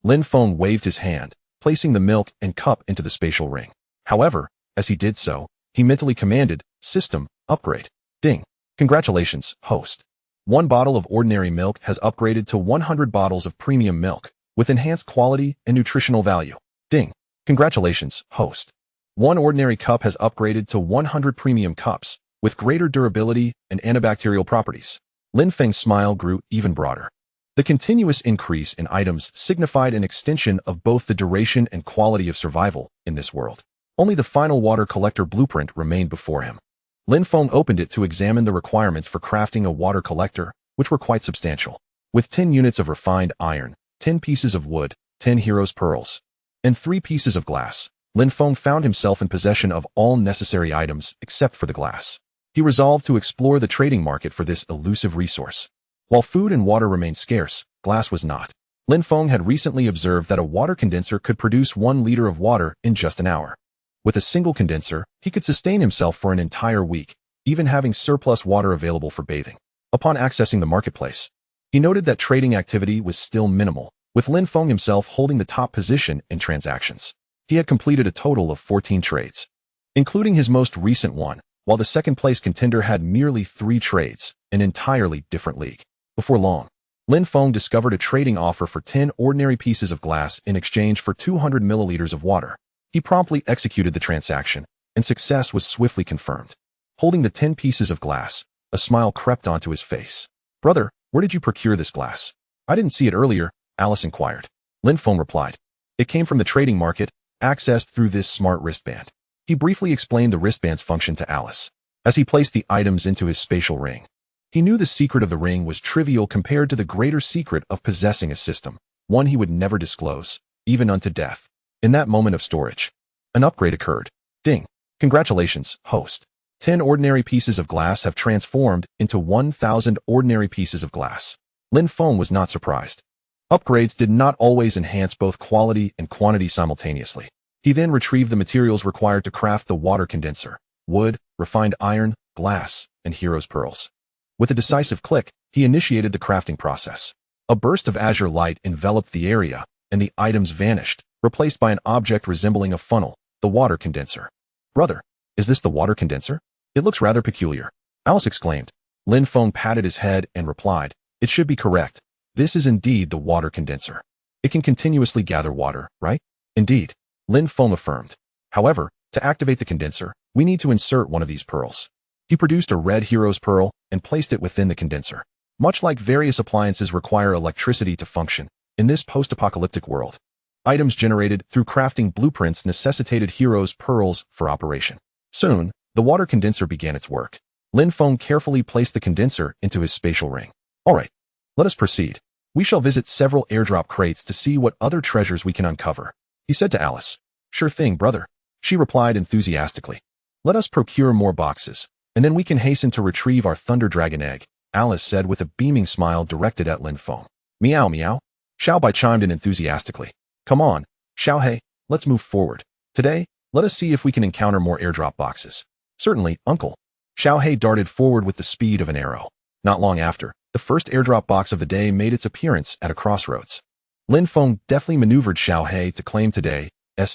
Lin Feng waved his hand, placing the milk and cup into the spatial ring. However, as he did so, he mentally commanded, "System, upgrade." Ding. "Congratulations, host. 1 bottle of ordinary milk has upgraded to 100 bottles of premium milk, with enhanced quality and nutritional value." Ding. "Congratulations, host. 1 ordinary cup has upgraded to 100 premium cups, with greater durability and antibacterial properties." Lin Feng's smile grew even broader. The continuous increase in items signified an extension of both the duration and quality of survival in this world. Only the final water collector blueprint remained before him. Lin Feng opened it to examine the requirements for crafting a water collector, which were quite substantial. With 10 units of refined iron, 10 pieces of wood, 10 heroes' pearls, and 3 pieces of glass, Lin Feng found himself in possession of all necessary items except for the glass. He resolved to explore the trading market for this elusive resource. While food and water remained scarce, glass was not. Lin Feng had recently observed that a water condenser could produce 1 liter of water in just an hour. With a single condenser, he could sustain himself for an entire week, even having surplus water available for bathing. Upon accessing the marketplace, he noted that trading activity was still minimal, with Lin Feng himself holding the top position in transactions. He had completed a total of 14 trades, including his most recent one, while the second-place contender had merely 3 trades, an entirely different league. Before long, Lin Feng discovered a trading offer for 10 ordinary pieces of glass in exchange for 200 milliliters of water. He promptly executed the transaction, and success was swiftly confirmed. Holding the 10 pieces of glass, a smile crept onto his face. "Brother, where did you procure this glass?" "I didn't see it earlier," Alice inquired. Lin Feng replied. "It came from the trading market, accessed through this smart wristband." He briefly explained the wristband's function to Alice, as he placed the items into his spatial ring. He knew the secret of the ring was trivial compared to the greater secret of possessing a system, one he would never disclose, even unto death. In that moment of storage, an upgrade occurred. Ding. "Congratulations, host. 10 ordinary pieces of glass have transformed into 1,000 ordinary pieces of glass." Lin Feng was not surprised. Upgrades did not always enhance both quality and quantity simultaneously. He then retrieved the materials required to craft the water condenser: wood, refined iron, glass, and heroes' pearls. With a decisive click, he initiated the crafting process. A burst of azure light enveloped the area, and the items vanished, replaced by an object resembling a funnel, the water condenser. "Brother, is this the water condenser? It looks rather peculiar," Alice exclaimed. Lin Feng patted his head and replied, "It should be correct. This is indeed the water condenser. It can continuously gather water, right?" "Indeed," Lin Feng affirmed. "However, to activate the condenser, we need to insert one of these pearls." He produced a red hero's pearl and placed it within the condenser. Much like various appliances require electricity to function, in this post-apocalyptic world, items generated through crafting blueprints necessitated heroes' pearls for operation. Soon, the water condenser began its work. Lin Feng carefully placed the condenser into his spatial ring. "All right, let us proceed. We shall visit several airdrop crates to see what other treasures we can uncover," he said to Alice. "Sure thing, brother," she replied enthusiastically. "Let us procure more boxes, and then we can hasten to retrieve our Thunder Dragon egg," Alice said with a beaming smile directed at Lin Feng. "Meow meow," Xiaobai chimed in enthusiastically. "Come on, Xiaohei, let's move forward. Today, let us see if we can encounter more airdrop boxes. Certainly, uncle. Xiaohei darted forward with the speed of an arrow. Not long after, the first airdrop box of the day made its appearance at a crossroads. Lin Feng deftly maneuvered Xiaohei to claim today's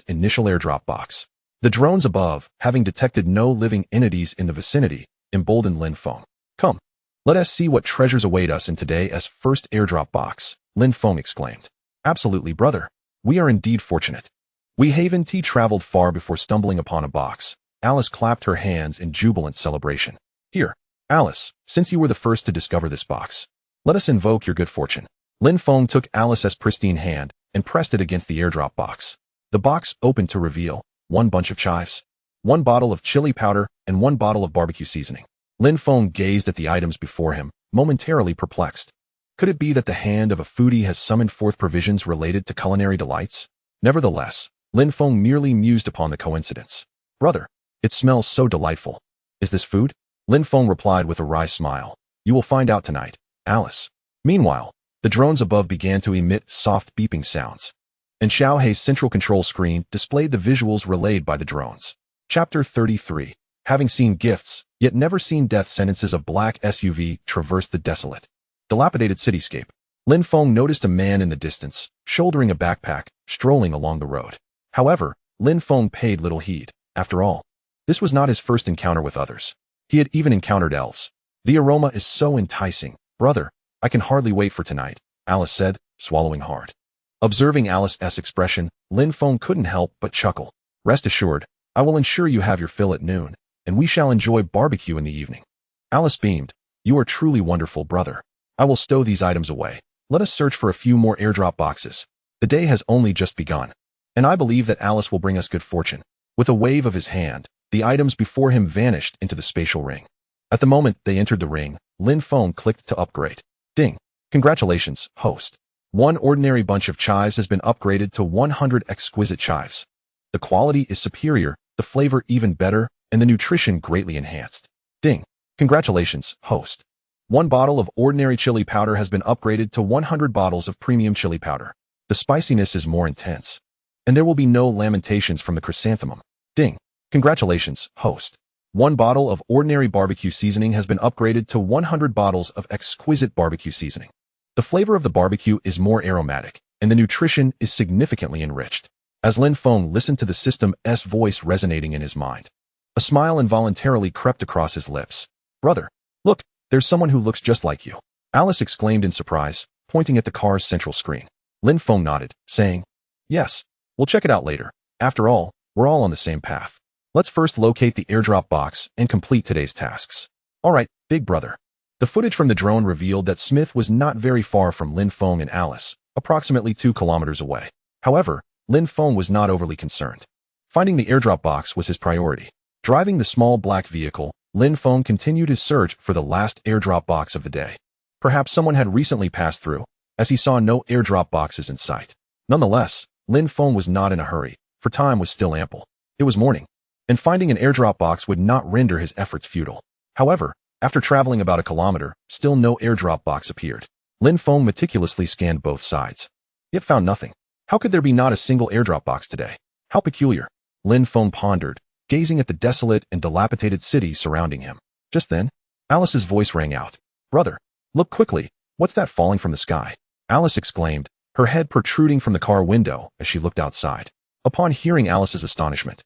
initial airdrop box. The drones above, having detected no living entities in the vicinity, emboldened Lin Feng. Come, let us see what treasures await us in today's first airdrop box, Lin Feng exclaimed. Absolutely, brother. We are indeed fortunate. We haven't traveled far before stumbling upon a box. Alice clapped her hands in jubilant celebration. Here, Alice, since you were the first to discover this box, let us invoke your good fortune. Lin Feng took Alice's pristine hand and pressed it against the airdrop box. The box opened to reveal 1 bunch of chives, 1 bottle of chili powder, and 1 bottle of barbecue seasoning. Lin Feng gazed at the items before him, momentarily perplexed. Could it be that the hand of a foodie has summoned forth provisions related to culinary delights? Nevertheless, Lin Feng merely mused upon the coincidence. Brother, it smells so delightful. Is this food? Lin Feng replied with a wry smile. You will find out tonight, Alice. Meanwhile, the drones above began to emit soft beeping sounds, and Xiaohei's central control screen displayed the visuals relayed by the drones. Chapter 33. Having seen gifts, yet never seen death sentences, of black SUV traversed the desolate, dilapidated cityscape. Lin Feng noticed a man in the distance, shouldering a backpack, strolling along the road. However, Lin Feng paid little heed. After all, this was not his first encounter with others. He had even encountered elves. The aroma is so enticing. Brother, I can hardly wait for tonight, Alice said, swallowing hard. Observing Alice's expression, Lin Feng couldn't help but chuckle. Rest assured, I will ensure you have your fill at noon, and we shall enjoy barbecue in the evening. Alice beamed. You are truly wonderful, brother. I will stow these items away. Let us search for a few more airdrop boxes. The day has only just begun, and I believe that Alice will bring us good fortune. With a wave of his hand, the items before him vanished into the spatial ring. At the moment they entered the ring, Lin Feng clicked to upgrade. Ding. Congratulations, host. 1 ordinary bunch of chives has been upgraded to 100 exquisite chives. The quality is superior, the flavor even better, and the nutrition greatly enhanced. Ding. Congratulations, host. 1 bottle of ordinary chili powder has been upgraded to 100 bottles of premium chili powder. The spiciness is more intense, and there will be no lamentations from the chrysanthemum. Ding. Congratulations, host. 1 bottle of ordinary barbecue seasoning has been upgraded to 100 bottles of exquisite barbecue seasoning. The flavor of the barbecue is more aromatic, and the nutrition is significantly enriched. As Lin Feng listened to the system's voice resonating in his mind, a smile involuntarily crept across his lips. Brother, look, there's someone who looks just like you. Alice exclaimed in surprise, pointing at the car's central screen. Lin Feng nodded, saying, Yes, we'll check it out later. After all, we're all on the same path. Let's first locate the airdrop box and complete today's tasks. All right, big brother. The footage from the drone revealed that Smith was not very far from Lin Feng and Alice, approximately 2 kilometers away. However, Lin Feng was not overly concerned. Finding the airdrop box was his priority. Driving the small black vehicle, Lin Feng continued his search for the last airdrop box of the day. Perhaps someone had recently passed through, as he saw no airdrop boxes in sight. Nonetheless, Lin Feng was not in a hurry, for time was still ample. It was morning, and finding an airdrop box would not render his efforts futile. However, after traveling about a kilometer, still no airdrop box appeared. Lin Feng meticulously scanned both sides, yet found nothing. How could there be not a single airdrop box today? How peculiar. Lin Feng pondered, gazing at the desolate and dilapidated city surrounding him. Just then, Alice's voice rang out. Brother, look quickly. What's that falling from the sky? Alice exclaimed, her head protruding from the car window as she looked outside. Upon hearing Alice's astonishment,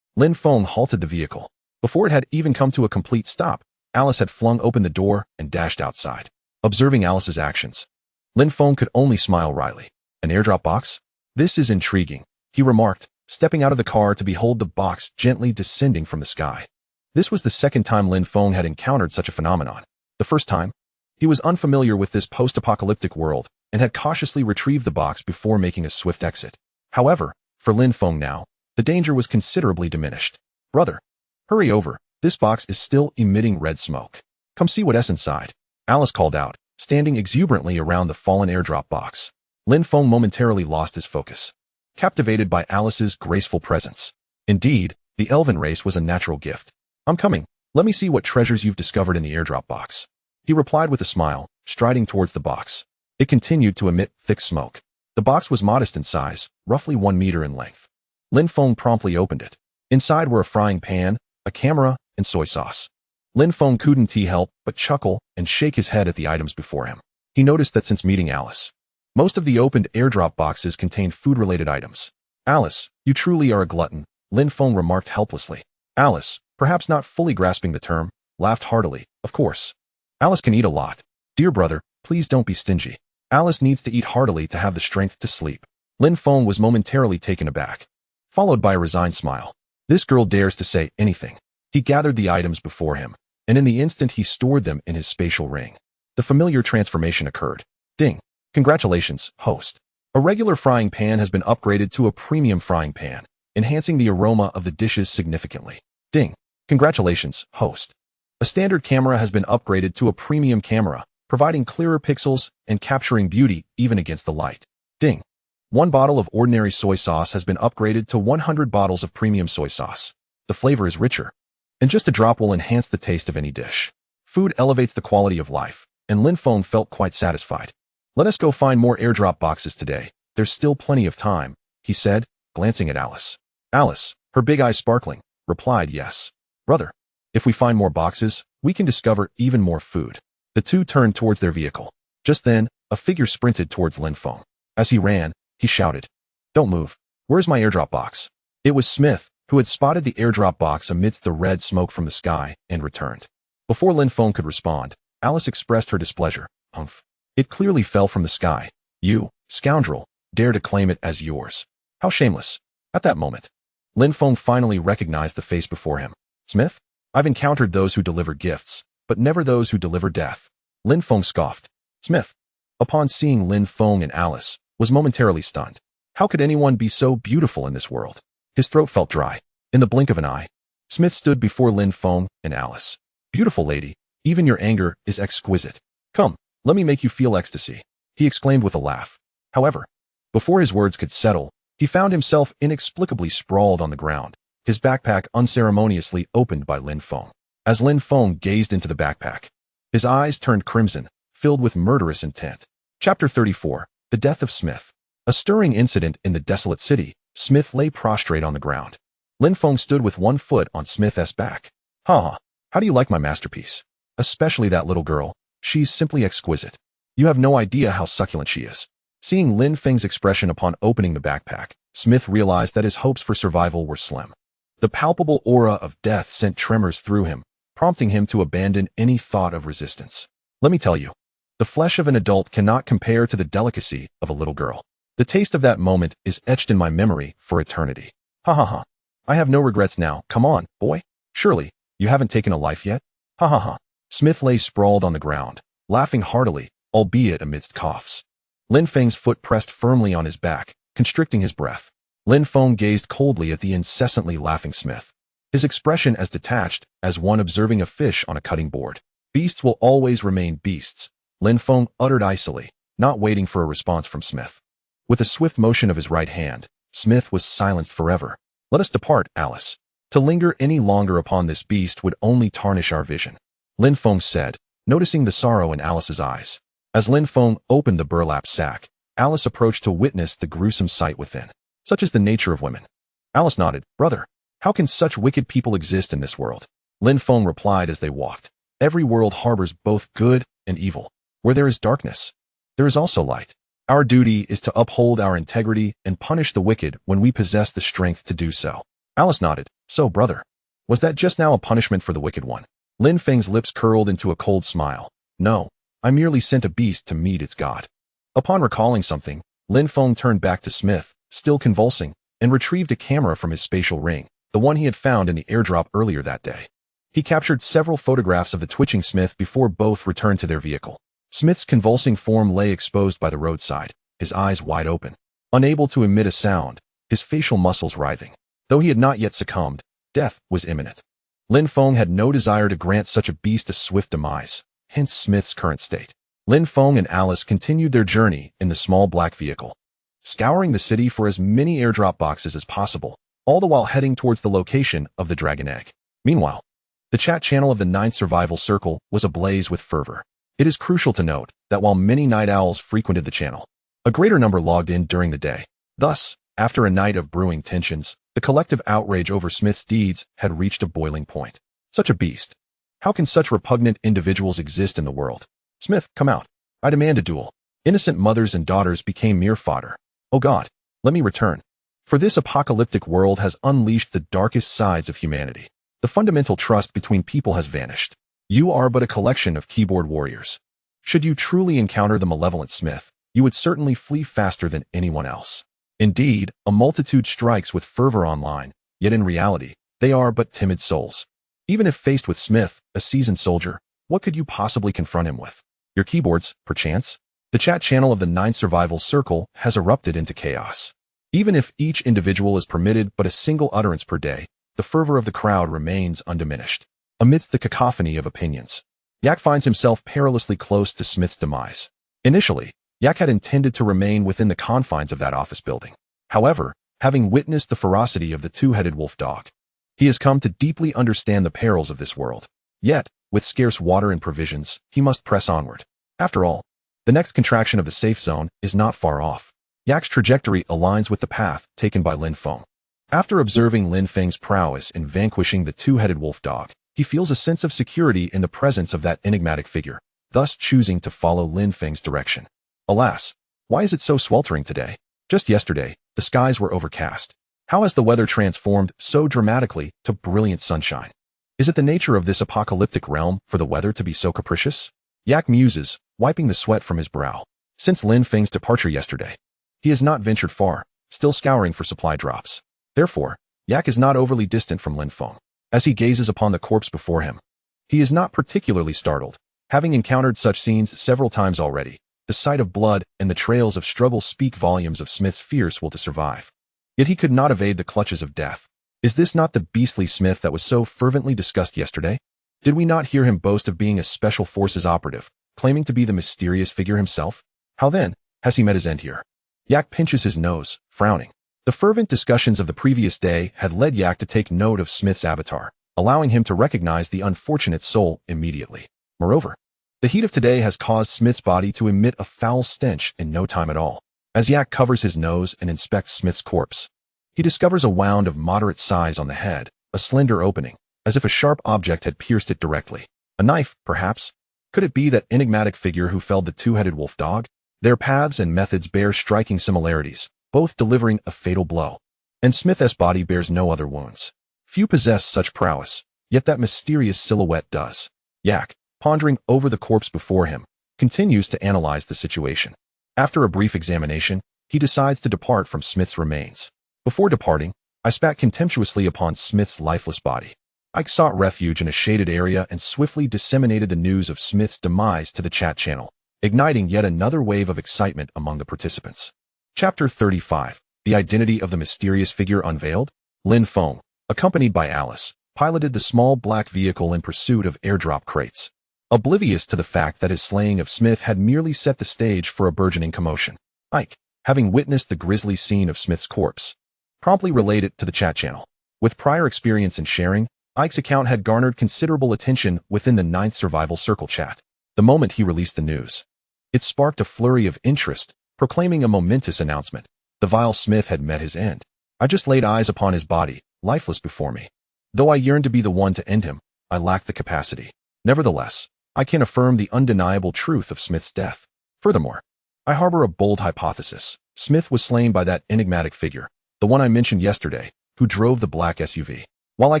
Lin Feng halted the vehicle. Before it had even come to a complete stop, Alice had flung open the door and dashed outside. Observing Alice's actions, Lin Feng could only smile wryly. An airdrop box? This is intriguing, he remarked, stepping out of the car to behold the box gently descending from the sky. This was the second time Lin Feng had encountered such a phenomenon. The first time, he was unfamiliar with this post-apocalyptic world and had cautiously retrieved the box before making a swift exit. However, for Lin Feng now, the danger was considerably diminished. Brother, hurry over. This box is still emitting red smoke. Come see what's inside. Alice called out, standing exuberantly around the fallen airdrop box. Lin Feng momentarily lost his focus, captivated by Alice's graceful presence. Indeed, the elven race was a natural gift. I'm coming. Let me see what treasures you've discovered in the airdrop box. He replied with a smile, striding towards the box. It continued to emit thick smoke. The box was modest in size, roughly 1 meter in length. Lin Feng promptly opened it. Inside were a frying pan, a camera, and soy sauce. Lin Feng couldn't help but chuckle and shake his head at the items before him. He noticed that since meeting Alice, most of the opened airdrop boxes contained food-related items. Alice, you truly are a glutton, Lin Feng remarked helplessly. Alice, perhaps not fully grasping the term, laughed heartily. Of course. Alice can eat a lot. Dear brother, please don't be stingy. Alice needs to eat heartily to have the strength to sleep. Lin Feng was momentarily taken aback, followed by a resigned smile. This girl dares to say anything. He gathered the items before him, and in the instant he stored them in his spatial ring. The familiar transformation occurred. Ding. Congratulations, host. A regular frying pan has been upgraded to a premium frying pan, enhancing the aroma of the dishes significantly. Ding. Congratulations, host. A standard camera has been upgraded to a premium camera, providing clearer pixels and capturing beauty even against the light. Ding. 1 bottle of ordinary soy sauce has been upgraded to 100 bottles of premium soy sauce. The flavor is richer, and just a drop will enhance the taste of any dish. Food elevates the quality of life, and Lin Feng felt quite satisfied. Let us go find more airdrop boxes today. There's still plenty of time, he said, glancing at Alice. Alice, her big eyes sparkling, replied yes. Brother, if we find more boxes, we can discover even more food. The two turned towards their vehicle. Just then, a figure sprinted towards Lin Feng. As he ran, he shouted, Don't move. Where's my airdrop box? It was Smith, who had spotted the airdrop box amidst the red smoke from the sky, and returned. Before Lin Feng could respond, Alice expressed her displeasure. Humph. It clearly fell from the sky. You, scoundrel, dare to claim it as yours. How shameless. At that moment, Lin Feng finally recognized the face before him. Smith? I've encountered those who deliver gifts, but never those who deliver death. Lin Feng scoffed. Smith, upon seeing Lin Feng and Alice, was momentarily stunned. How could anyone be so beautiful in this world? His throat felt dry. In the blink of an eye, Smith stood before Lin Feng and Alice. Beautiful lady, even your anger is exquisite. Come, let me make you feel ecstasy, he exclaimed with a laugh. However, before his words could settle, he found himself inexplicably sprawled on the ground, his backpack unceremoniously opened by Lin Feng. As Lin Feng gazed into the backpack, his eyes turned crimson, filled with murderous intent. Chapter 34. The Death of Smith. A stirring incident in the desolate city. Smith lay prostrate on the ground. Lin Feng stood with one foot on Smith's back. Ha! How do you like my masterpiece? Especially that little girl. She's simply exquisite. You have no idea how succulent she is. Seeing Lin Feng's expression upon opening the backpack, Smith realized that his hopes for survival were slim. The palpable aura of death sent tremors through him, prompting him to abandon any thought of resistance. Let me tell you, the flesh of an adult cannot compare to the delicacy of a little girl. The taste of that moment is etched in my memory for eternity. Ha ha ha. I have no regrets now. Come on, boy. Surely, you haven't taken a life yet? Ha ha ha. Smith lay sprawled on the ground, laughing heartily, albeit amidst coughs. Lin Feng's foot pressed firmly on his back, constricting his breath. Lin Feng gazed coldly at the incessantly laughing Smith, his expression as detached as one observing a fish on a cutting board. Beasts will always remain beasts, Lin Feng uttered icily, not waiting for a response from Smith. With a swift motion of his right hand, Smith was silenced forever. Let us depart, Alice. To linger any longer upon this beast would only tarnish our vision, Lin Feng said, noticing the sorrow in Alice's eyes. As Lin Feng opened the burlap sack, Alice approached to witness the gruesome sight within. Such is the nature of women. Alice nodded. Brother, how can such wicked people exist in this world? Lin Feng replied as they walked. Every world harbors both good and evil. Where there is darkness, there is also light. Our duty is to uphold our integrity and punish the wicked when we possess the strength to do so. Alice nodded. So, brother, was that just now a punishment for the wicked one? Lin Feng's lips curled into a cold smile. No, I merely sent a beast to meet its god. Upon recalling something, Lin Feng turned back to Smith, still convulsing, and retrieved a camera from his spatial ring, the one he had found in the airdrop earlier that day. He captured several photographs of the twitching Smith before both returned to their vehicle. Smith's convulsing form lay exposed by the roadside, his eyes wide open, unable to emit a sound, his facial muscles writhing. Though he had not yet succumbed, death was imminent. Lin Feng had no desire to grant such a beast a swift demise, hence Smith's current state. Lin Feng and Alice continued their journey in the small black vehicle, scouring the city for as many airdrop boxes as possible, all the while heading towards the location of the dragon egg. Meanwhile, the chat channel of the 9th Survival Circle was ablaze with fervor. It is crucial to note that while many night owls frequented the channel, A greater number logged in during the day. Thus, after a night of brewing tensions, the collective outrage over Smith's deeds had reached a boiling point. Such a beast. How can such repugnant individuals exist in the world? Smith, come out. I demand a duel. Innocent mothers and daughters became mere fodder. Oh God, let me return. For this apocalyptic world has unleashed the darkest sides of humanity. The fundamental trust between people has vanished. You are but a collection of keyboard warriors. Should you truly encounter the malevolent Smith, you would certainly flee faster than anyone else. Indeed, a multitude strikes with fervor online, yet in reality, they are but timid souls. Even if faced with Smith, a seasoned soldier, what could you possibly confront him with? Your keyboards, perchance? The chat channel of the Ninth Survival Circle has erupted into chaos. Even if each individual is permitted but a single utterance per day, the fervor of the crowd remains undiminished. Amidst the cacophony of opinions, Yak finds himself perilously close to Smith's demise. Initially, Yak had intended to remain within the confines of that office building. However, having witnessed the ferocity of the two-headed wolf dog, he has come to deeply understand the perils of this world. Yet, with scarce water and provisions, he must press onward. After all, the next contraction of the safe zone is not far off. Yak's trajectory aligns with the path taken by Lin Feng. After observing Lin Feng's prowess in vanquishing the two-headed wolf dog, he feels a sense of security in the presence of that enigmatic figure, thus choosing to follow Lin Feng's direction. Alas, why is it so sweltering today? Just yesterday, the skies were overcast. How has the weather transformed so dramatically to brilliant sunshine? Is it the nature of this apocalyptic realm for the weather to be so capricious? Yak muses, wiping the sweat from his brow. Since Lin Feng's departure yesterday, he has not ventured far, still scouring for supply drops. Therefore, Yak is not overly distant from Lin Feng. As he gazes upon the corpse before him, he is not particularly startled. Having encountered such scenes several times already, the sight of blood and the trails of struggle speak volumes of Smith's fierce will to survive. Yet he could not evade the clutches of death. Is this not the beastly Smith that was so fervently discussed yesterday? Did we not hear him boast of being a special forces operative, claiming to be the mysterious figure himself? How then has he met his end here? Yak pinches his nose, frowning. The fervent discussions of the previous day had led Yak to take note of Smith's avatar, allowing him to recognize the unfortunate soul immediately. Moreover, the heat of today has caused Smith's body to emit a foul stench in no time at all. As Yak covers his nose and inspects Smith's corpse, he discovers a wound of moderate size on the head, a slender opening, as if a sharp object had pierced it directly. A knife, perhaps? Could it be that enigmatic figure who felled the two-headed wolf dog? Their paths and methods bear striking similarities, both delivering a fatal blow. And Smith's body bears no other wounds. Few possess such prowess, yet that mysterious silhouette does. Yak, pondering over the corpse before him, continues to analyze the situation. After a brief examination, he decides to depart from Smith's remains. Before departing, I spat contemptuously upon Smith's lifeless body. I sought refuge in a shaded area and swiftly disseminated the news of Smith's demise to the chat channel, igniting yet another wave of excitement among the participants. Chapter 35. The identity of the mysterious figure unveiled? Lin Feng, accompanied by Alice, piloted the small black vehicle in pursuit of airdrop crates, oblivious to the fact that his slaying of Smith had merely set the stage for a burgeoning commotion. Ike, having witnessed the grisly scene of Smith's corpse, promptly relayed it to the chat channel. With prior experience in sharing, Ike's account had garnered considerable attention within the Ninth Survival Circle chat. The moment he released the news, it sparked a flurry of interest, proclaiming a momentous announcement. The vile Smith had met his end. I just laid eyes upon his body, lifeless before me. Though I yearned to be the one to end him, I lacked the capacity. Nevertheless, I can affirm the undeniable truth of Smith's death. Furthermore, I harbor a bold hypothesis. Smith was slain by that enigmatic figure, the one I mentioned yesterday, who drove the black SUV. While I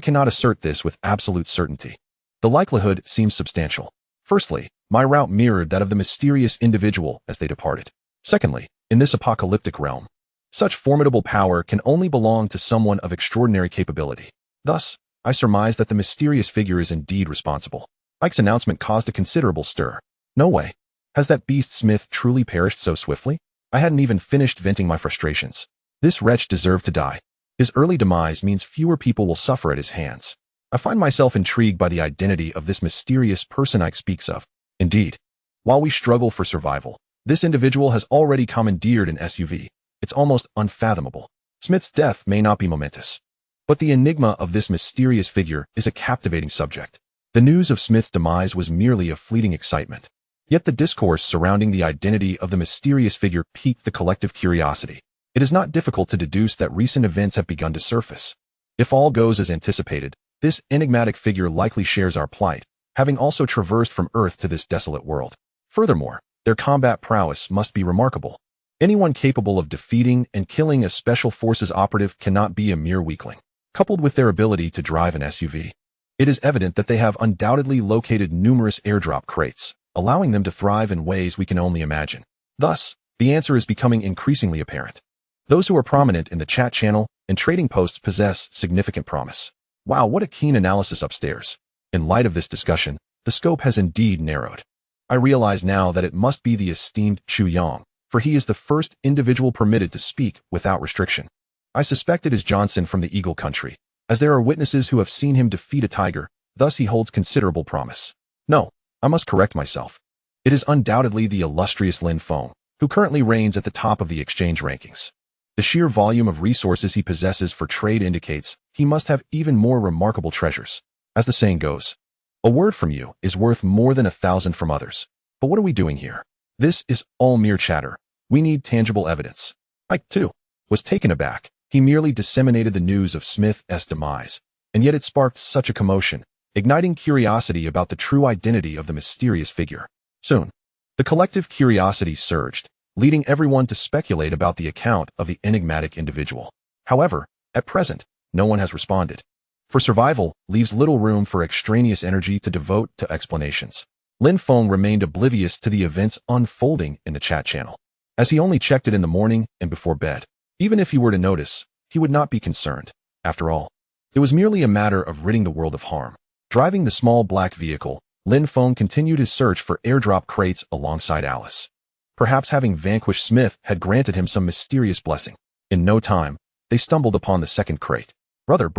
cannot assert this with absolute certainty, the likelihood seems substantial. Firstly, my route mirrored that of the mysterious individual as they departed. Secondly, in this apocalyptic realm, such formidable power can only belong to someone of extraordinary capability. Thus, I surmise that the mysterious figure is indeed responsible. Ike's announcement caused a considerable stir. No way. Has that beast Smith truly perished so swiftly? I hadn't even finished venting my frustrations. This wretch deserved to die. His early demise means fewer people will suffer at his hands. I find myself intrigued by the identity of this mysterious person Ike speaks of. Indeed, while we struggle for survival, this individual has already commandeered an SUV. It's almost unfathomable. Smith's death may not be momentous, but the enigma of this mysterious figure is a captivating subject. The news of Smith's demise was merely a fleeting excitement. Yet the discourse surrounding the identity of the mysterious figure piqued the collective curiosity. It is not difficult to deduce that recent events have begun to surface. If all goes as anticipated, this enigmatic figure likely shares our plight, having also traversed from Earth to this desolate world. Furthermore, their combat prowess must be remarkable. Anyone capable of defeating and killing a special forces operative cannot be a mere weakling. Coupled with their ability to drive an SUV, it is evident that they have undoubtedly located numerous airdrop crates, allowing them to thrive in ways we can only imagine. Thus, the answer is becoming increasingly apparent. Those who are prominent in the chat channel and trading posts possess significant promise. Wow, what a keen analysis upstairs. In light of this discussion, the scope has indeed narrowed. I realize now that it must be the esteemed Chu Yang, for he is the first individual permitted to speak without restriction. I suspect it is Johnson from the Eagle Country, as there are witnesses who have seen him defeat a tiger, thus he holds considerable promise. No, I must correct myself. It is undoubtedly the illustrious Lin Feng, who currently reigns at the top of the exchange rankings. The sheer volume of resources he possesses for trade indicates he must have even more remarkable treasures. As the saying goes, a word from you is worth more than 1,000 from others. But what are we doing here? This is all mere chatter. We need tangible evidence. I, too, was taken aback. He merely disseminated the news of Smith's demise, and yet it sparked such a commotion, igniting curiosity about the true identity of the mysterious figure. Soon, the collective curiosity surged, leading everyone to speculate about the account of the enigmatic individual. However, at present, no one has responded. For survival leaves little room for extraneous energy to devote to explanations. Lin Feng remained oblivious to the events unfolding in the chat channel, as he only checked it in the morning and before bed. Even if he were to notice, he would not be concerned. After all, it was merely a matter of ridding the world of harm. Driving the small black vehicle, Lin Feng continued his search for airdrop crates alongside Alice. Perhaps having vanquished Smith had granted him some mysterious blessing. In no time, they stumbled upon the second crate. Brother,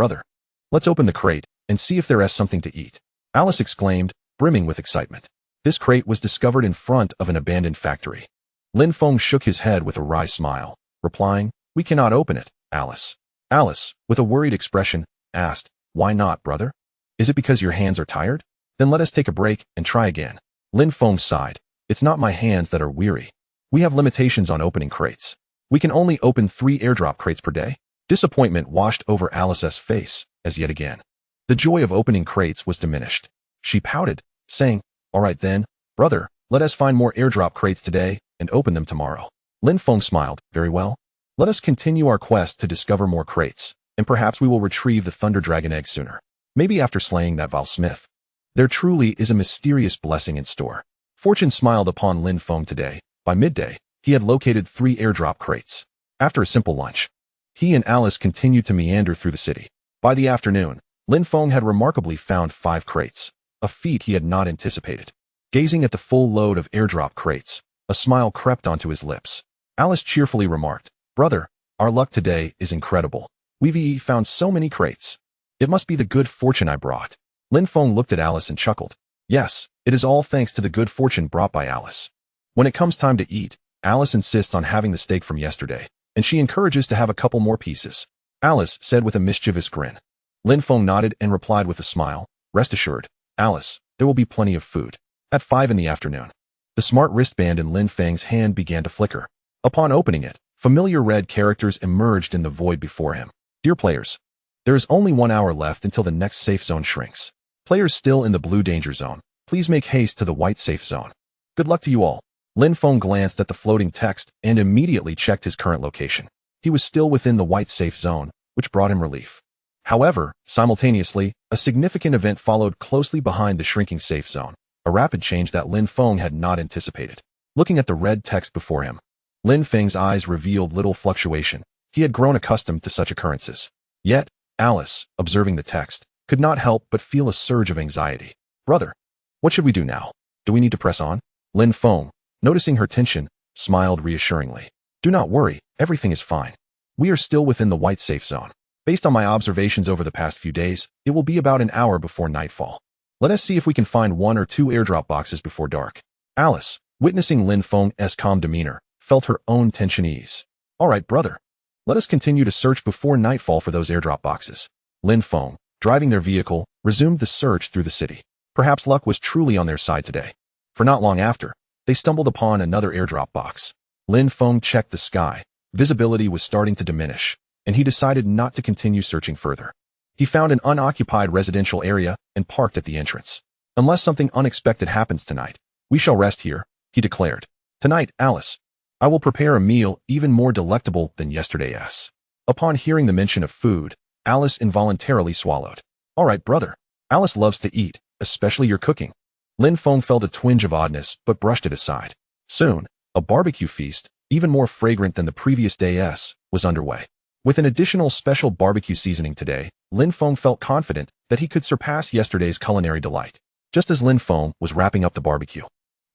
let's open the crate and see if there is something to eat," Alice exclaimed, brimming with excitement. This crate was discovered in front of an abandoned factory. Lin Feng shook his head with a wry smile, replying, "We cannot open it, Alice." Alice, with a worried expression, asked, "Why not, brother? Is it because your hands are tired? Then let us take a break and try again." Lin Feng sighed. "It's not my hands that are weary. We have limitations on opening crates. We can only open 3 airdrop crates per day." Disappointment washed over Alice's face, as yet again, the joy of opening crates was diminished. She pouted, saying, "All right then, brother, let us find more airdrop crates today and open them tomorrow." Lin Feng smiled. "Very well. Let us continue our quest to discover more crates, and perhaps we will retrieve the Thunder Dragon egg sooner. Maybe after slaying that Val Smith. There truly is a mysterious blessing in store." Fortune smiled upon Lin Feng today. By midday, he had located 3 airdrop crates. After a simple lunch, he and Alice continued to meander through the city. By the afternoon, Lin Feng had remarkably found 5 crates, a feat he had not anticipated. Gazing at the full load of airdrop crates, a smile crept onto his lips. Alice cheerfully remarked, "Brother, our luck today is incredible. We've found so many crates. It must be the good fortune I brought." Lin Feng looked at Alice and chuckled. Yes, it is all thanks to the good fortune brought by Alice. When it comes time to eat, Alice insists on having the steak from yesterday, and she encourages to have a couple more pieces, Alice said with a mischievous grin. Lin Feng nodded and replied with a smile, "Rest assured, Alice, there will be plenty of food." At 5 in the afternoon, the smart wristband in Lin Feng's hand began to flicker. Upon opening it, familiar red characters emerged in the void before him. "Dear players, there is only 1 hour left until the next safe zone shrinks. Players still in the blue danger zone, please make haste to the white safe zone. Good luck to you all." Lin Feng glanced at the floating text and immediately checked his current location. He was still within the white safe zone, which brought him relief. However, simultaneously, a significant event followed closely behind the shrinking safe zone, a rapid change that Lin Feng had not anticipated. Looking at the red text before him, Lin Feng's eyes revealed little fluctuation. He had grown accustomed to such occurrences. Yet, Alice, observing the text, could not help but feel a surge of anxiety. "Brother, what should we do now? Do we need to press on?" Lin Feng, noticing her tension, smiled reassuringly. "Do not worry, everything is fine. We are still within the white safe zone. Based on my observations over the past few days, it will be about an hour before nightfall. Let us see if we can find 1 or 2 airdrop boxes before dark." Alice, witnessing Lin Feng's calm demeanor, felt her own tension ease. "All right, brother. Let us continue to search before nightfall for those airdrop boxes." Lin Feng, driving their vehicle, resumed the search through the city. Perhaps luck was truly on their side today. For not long after, they stumbled upon another airdrop box. Lin Feng checked the sky. Visibility was starting to diminish, and he decided not to continue searching further. He found an unoccupied residential area and parked at the entrance. Unless something unexpected happens tonight, we shall rest here, he declared. Tonight, Alice, I will prepare a meal even more delectable than yesterday's. Upon hearing the mention of food, Alice involuntarily swallowed. All right, brother. Alice loves to eat, especially your cooking. Lin Feng felt a twinge of oddness but brushed it aside. Soon, a barbecue feast, even more fragrant than the previous day's, was underway. With an additional special barbecue seasoning today, Lin Feng felt confident that he could surpass yesterday's culinary delight. Just as Lin Feng was wrapping up the barbecue,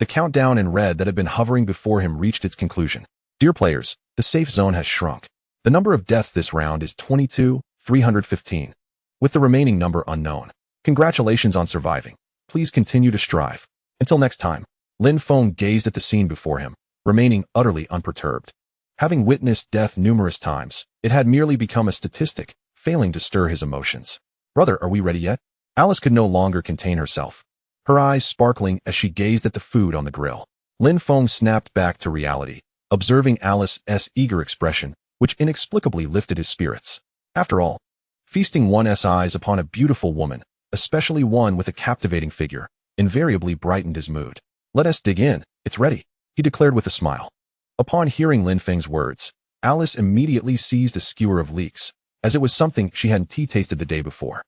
the countdown in red that had been hovering before him reached its conclusion. Dear players, the safe zone has shrunk. The number of deaths this round is 22,315, with the remaining number unknown. Congratulations on surviving. Please continue to strive. Until next time, Lin Feng gazed at the scene before him, remaining utterly unperturbed. Having witnessed death numerous times, it had merely become a statistic, failing to stir his emotions. Brother, are we ready yet? Alice could no longer contain herself, her eyes sparkling as she gazed at the food on the grill. Lin Feng snapped back to reality, observing Alice's eager expression, which inexplicably lifted his spirits. After all, feasting one's eyes upon a beautiful woman, especially one with a captivating figure, invariably brightened his mood. Let us dig in, it's ready, he declared with a smile. Upon hearing Lin Feng's words, Alice immediately seized a skewer of leeks, as it was something she hadn't tasted the day before.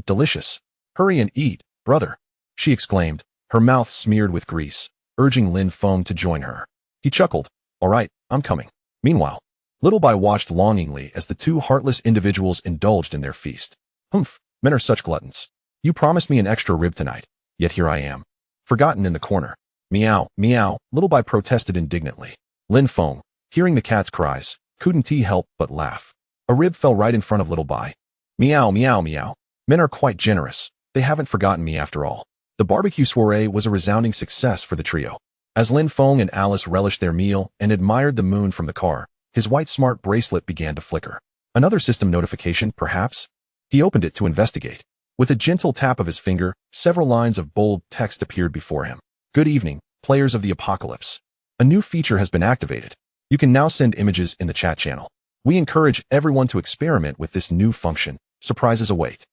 Delicious. Hurry and eat, brother, she exclaimed, her mouth smeared with grease, urging Lin Feng to join her. He chuckled. All right, I'm coming. Meanwhile, Little Bai watched longingly as the two heartless individuals indulged in their feast. Humph, men are such gluttons. You promised me an extra rib tonight, yet here I am, forgotten in the corner. Meow, meow, Little Bai protested indignantly. Lin Feng, hearing the cat's cries, couldn't he help but laugh. A rib fell right in front of Little Bai. Meow, meow, meow. Men are quite generous. They haven't forgotten me after all. The barbecue soiree was a resounding success for the trio. As Lin Feng and Alice relished their meal and admired the moon from the car, his white smart bracelet began to flicker. Another system notification, perhaps? He opened it to investigate. With a gentle tap of his finger, several lines of bold text appeared before him. Good evening, players of the apocalypse. A new feature has been activated. You can now send images in the chat channel. We encourage everyone to experiment with this new function. Surprises await.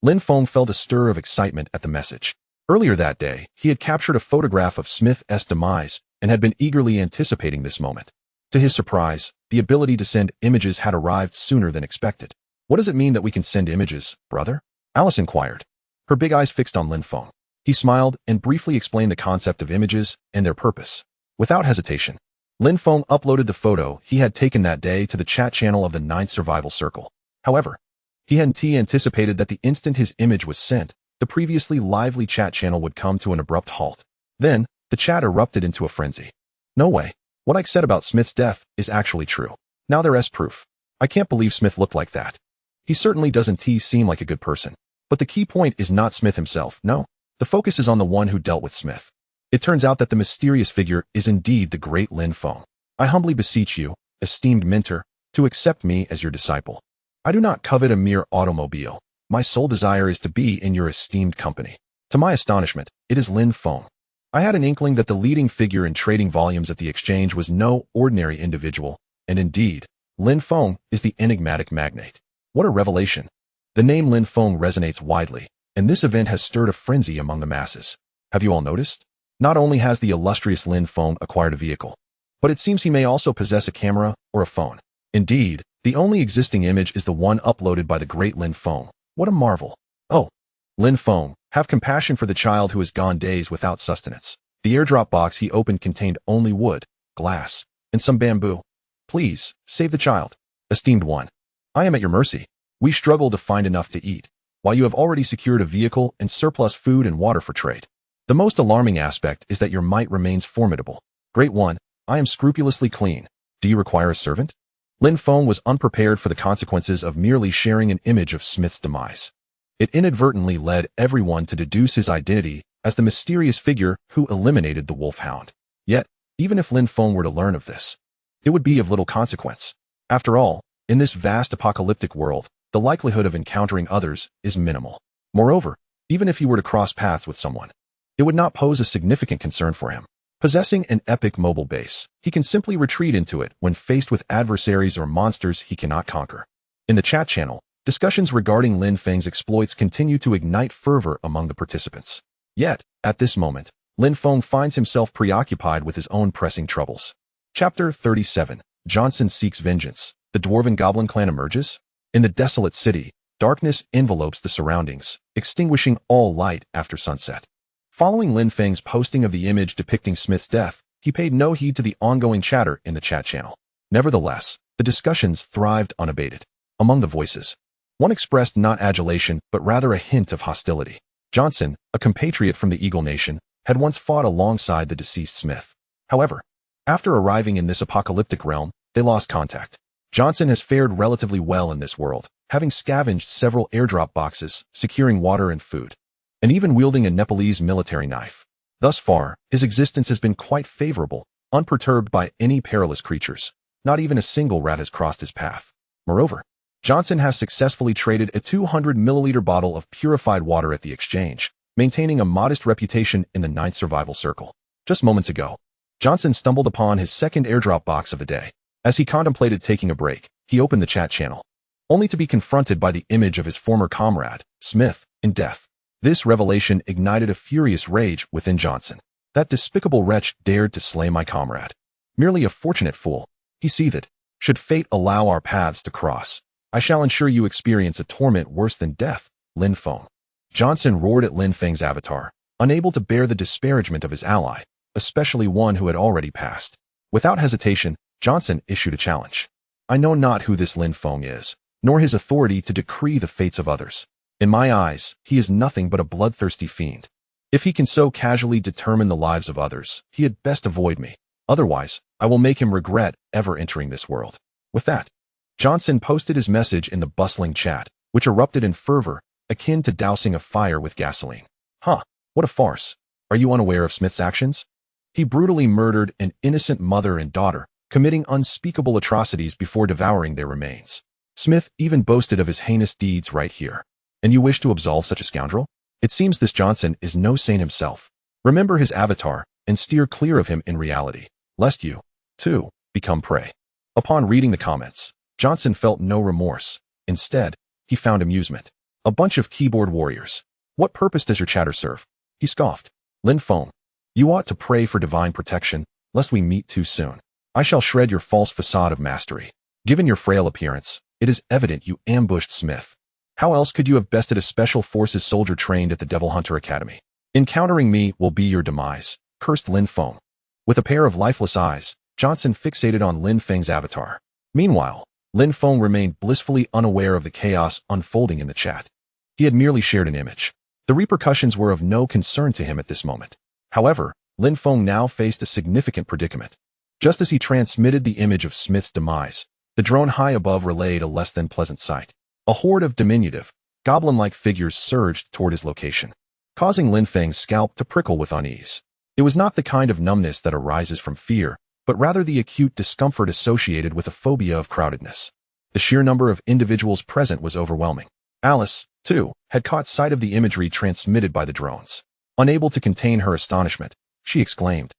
Lin Feng felt a stir of excitement at the message. Earlier that day, he had captured a photograph of Smith's demise and had been eagerly anticipating this moment. To his surprise, the ability to send images had arrived sooner than expected. What does it mean that we can send images, brother? Alice inquired, her big eyes fixed on Lin Feng. He smiled and briefly explained the concept of images and their purpose. Without hesitation, Lin Feng uploaded the photo he had taken that day to the chat channel of the 9th Survival Circle. However, he hadn't anticipated that the instant his image was sent, the previously lively chat channel would come to an abrupt halt. Then, the chat erupted into a frenzy. No way. What Ike said about Smith's death is actually true. Now there's proof. I can't believe Smith looked like that. He certainly doesn't seem like a good person. But the key point is not Smith himself, no. The focus is on the one who dealt with Smith. It turns out that the mysterious figure is indeed the great Lin Feng. I humbly beseech you, esteemed mentor, to accept me as your disciple. I do not covet a mere automobile. My sole desire is to be in your esteemed company. To my astonishment, it is Lin Feng. I had an inkling that the leading figure in trading volumes at the exchange was no ordinary individual, and indeed, Lin Feng is the enigmatic magnate. What a revelation. The name Lin Feng resonates widely, and this event has stirred a frenzy among the masses. Have you all noticed? Not only has the illustrious Lin Feng acquired a vehicle, but it seems he may also possess a camera or a phone. Indeed, the only existing image is the one uploaded by the great Lin Feng. What a marvel. Oh, Lin Feng, have compassion for the child who has gone days without sustenance. The airdrop box he opened contained only wood, glass, and some bamboo. Please, save the child. Esteemed one, I am at your mercy. We struggle to find enough to eat, while you have already secured a vehicle and surplus food and water for trade. The most alarming aspect is that your might remains formidable. Great one, I am scrupulously clean. Do you require a servant? Lin Feng was unprepared for the consequences of merely sharing an image of Smith's demise. It inadvertently led everyone to deduce his identity as the mysterious figure who eliminated the wolfhound. Yet, even if Lin Feng were to learn of this, it would be of little consequence. After all, in this vast apocalyptic world, the likelihood of encountering others is minimal. Moreover, even if he were to cross paths with someone, it would not pose a significant concern for him. Possessing an epic mobile base, he can simply retreat into it when faced with adversaries or monsters he cannot conquer. In the chat channel, discussions regarding Lin Feng's exploits continue to ignite fervor among the participants. Yet, at this moment, Lin Feng finds himself preoccupied with his own pressing troubles. Chapter 37. Johnson seeks vengeance. The Dwarven Goblin clan emerges? In the desolate city, darkness envelopes the surroundings, extinguishing all light after sunset. Following Lin Feng's posting of the image depicting Smith's death, he paid no heed to the ongoing chatter in the chat channel. Nevertheless, the discussions thrived unabated. Among the voices, one expressed not adulation but rather a hint of hostility. Johnson, a compatriot from the Eagle Nation, had once fought alongside the deceased Smith. However, after arriving in this apocalyptic realm, they lost contact. Johnson has fared relatively well in this world, having scavenged several airdrop boxes, securing water and food, and even wielding a Nepalese military knife. Thus far, his existence has been quite favorable, unperturbed by any perilous creatures. Not even a single rat has crossed his path. Moreover, Johnson has successfully traded a 200-milliliter bottle of purified water at the exchange, maintaining a modest reputation in the 9th survival circle. Just moments ago, Johnson stumbled upon his second airdrop box of the day. As he contemplated taking a break, he opened the chat channel, only to be confronted by the image of his former comrade, Smith, in death. This revelation ignited a furious rage within Johnson. That despicable wretch dared to slay my comrade. Merely a fortunate fool, he seethed. Should fate allow our paths to cross, I shall ensure you experience a torment worse than death, Lin Feng. Johnson roared at Lin Feng's avatar, unable to bear the disparagement of his ally, especially one who had already passed. Without hesitation, Johnson issued a challenge. I know not who this Lin Feng is, nor his authority to decree the fates of others. In my eyes, he is nothing but a bloodthirsty fiend. If he can so casually determine the lives of others, he had best avoid me. Otherwise, I will make him regret ever entering this world. With that, Johnson posted his message in the bustling chat, which erupted in fervor, akin to dousing a fire with gasoline. What a farce. Are you unaware of Smith's actions? He brutally murdered an innocent mother and daughter, committing unspeakable atrocities before devouring their remains. Smith even boasted of his heinous deeds right here. And you wish to absolve such a scoundrel? It seems this Johnson is no saint himself. Remember his avatar, and steer clear of him in reality, lest you, too, become prey. Upon reading the comments, Johnson felt no remorse. Instead, he found amusement. A bunch of keyboard warriors. What purpose does your chatter serve? He scoffed. Lin Feng, you ought to pray for divine protection, lest we meet too soon. I shall shred your false facade of mastery. Given your frail appearance, it is evident you ambushed Smith. How else could you have bested a special forces soldier trained at the Devil Hunter Academy? Encountering me will be your demise, cursed Lin Feng. With a pair of lifeless eyes, Johnson fixated on Lin Feng's avatar. Meanwhile, Lin Feng remained blissfully unaware of the chaos unfolding in the chat. He had merely shared an image. The repercussions were of no concern to him at this moment. However, Lin Feng now faced a significant predicament. Just as he transmitted the image of Smith's demise, the drone high above relayed a less than pleasant sight. A horde of diminutive, goblin-like figures surged toward his location, causing Lin Feng's scalp to prickle with unease. It was not the kind of numbness that arises from fear, but rather the acute discomfort associated with a phobia of crowdedness. The sheer number of individuals present was overwhelming. Alice, too, had caught sight of the imagery transmitted by the drones. Unable to contain her astonishment, she exclaimed,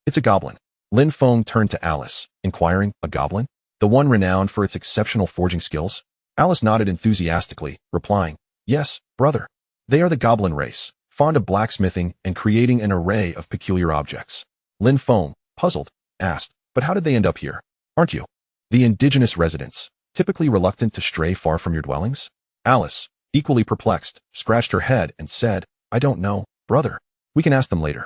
"It's a goblin." Lin Feng turned to Alice, inquiring, "A goblin? The one renowned for its exceptional forging skills?" Alice nodded enthusiastically, replying, "Yes, brother. They are the goblin race, fond of blacksmithing and creating an array of peculiar objects." Lin Feng, puzzled, asked, "But how did they end up here? Aren't you the indigenous residents, typically reluctant to stray far from your dwellings?" Alice, equally perplexed, scratched her head and said, "I don't know, brother. We can ask them later."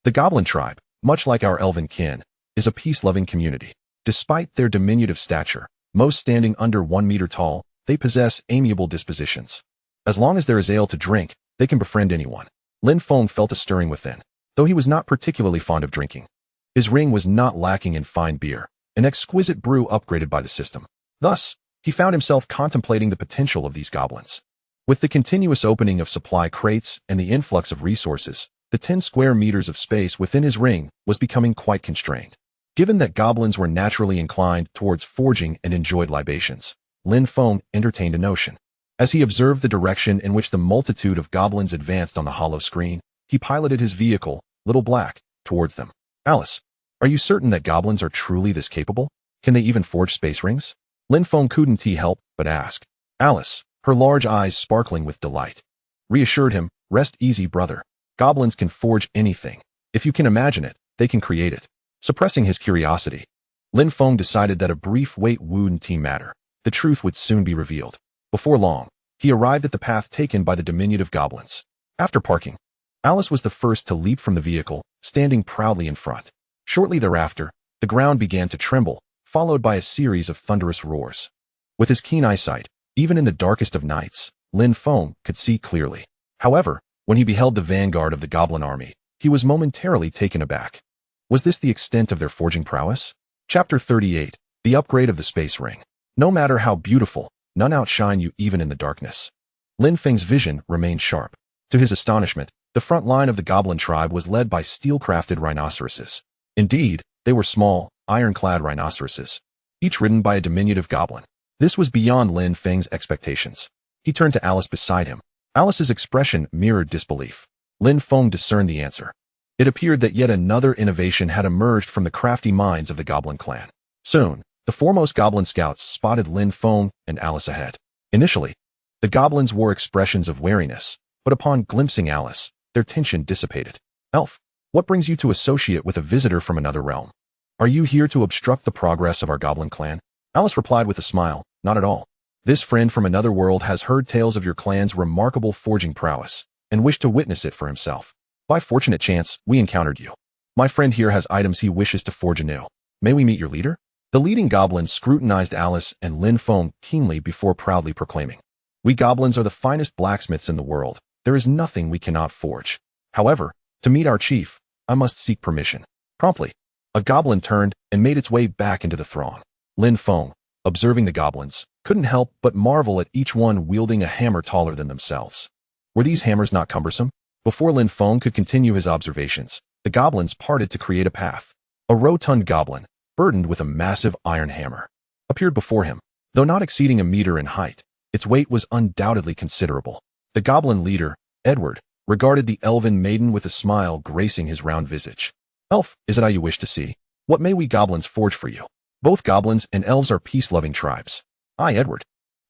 The goblin tribe, much like our elven kin, is a peace-loving community. Despite their diminutive stature, most standing under 1 meter tall, they possess amiable dispositions. As long as there is ale to drink, they can befriend anyone. Lin Feng felt a stirring within, though he was not particularly fond of drinking. His ring was not lacking in fine beer, an exquisite brew upgraded by the system. Thus, he found himself contemplating the potential of these goblins. With the continuous opening of supply crates and the influx of resources, the 10 square meters of space within his ring was becoming quite constrained. Given that goblins were naturally inclined towards forging and enjoyed libations, Lin Feng entertained a notion. As he observed the direction in which the multitude of goblins advanced on the hollow screen, he piloted his vehicle, Little Black, towards them. Alice, are you certain that goblins are truly this capable? Can they even forge space rings? Lin Feng couldn't help but ask. Alice, her large eyes sparkling with delight, reassured him, rest easy, brother. Goblins can forge anything. If you can imagine it, they can create it. Suppressing his curiosity, Lin Feng decided that a brief wait wouldn't matter. The truth would soon be revealed. Before long, he arrived at the path taken by the diminutive goblins. After parking, Alice was the first to leap from the vehicle, standing proudly in front. Shortly thereafter, the ground began to tremble, followed by a series of thunderous roars. With his keen eyesight, even in the darkest of nights, Lin Feng could see clearly. However, when he beheld the vanguard of the goblin army, he was momentarily taken aback. Was this the extent of their forging prowess? Chapter 38, The Upgrade of the Space Ring. No matter how beautiful, none outshine you even in the darkness. Lin Feng's vision remained sharp. To his astonishment, the front line of the goblin tribe was led by steel-crafted rhinoceroses. Indeed, they were small, iron-clad rhinoceroses, each ridden by a diminutive goblin. This was beyond Lin Feng's expectations. He turned to Alice beside him. Alice's expression mirrored disbelief. Lin Feng discerned the answer. It appeared that yet another innovation had emerged from the crafty minds of the goblin clan. Soon, the foremost goblin scouts spotted Lin Feng and Alice ahead. Initially, the goblins wore expressions of wariness, but upon glimpsing Alice, their tension dissipated. Elf, what brings you to associate with a visitor from another realm? Are you here to obstruct the progress of our goblin clan? Alice replied with a smile, not at all. This friend from another world has heard tales of your clan's remarkable forging prowess, and wished to witness it for himself. By fortunate chance, we encountered you. My friend here has items he wishes to forge anew. May we meet your leader? The leading goblin scrutinized Alice and Lin Feng keenly before proudly proclaiming. We goblins are the finest blacksmiths in the world. There is nothing we cannot forge. However, to meet our chief, I must seek permission. Promptly, a goblin turned and made its way back into the throng. Lin Feng, observing the goblins, couldn't help but marvel at each one wielding a hammer taller than themselves. Were these hammers not cumbersome? Before Lin Feng could continue his observations, the goblins parted to create a path. A rotund goblin, burdened with a massive iron hammer, appeared before him. Though not exceeding a meter in height, its weight was undoubtedly considerable. The goblin leader, Edward, regarded the elven maiden with a smile gracing his round visage. Elf, is it I you wish to see? What may we goblins forge for you? Both goblins and elves are peace-loving tribes. I, Edward,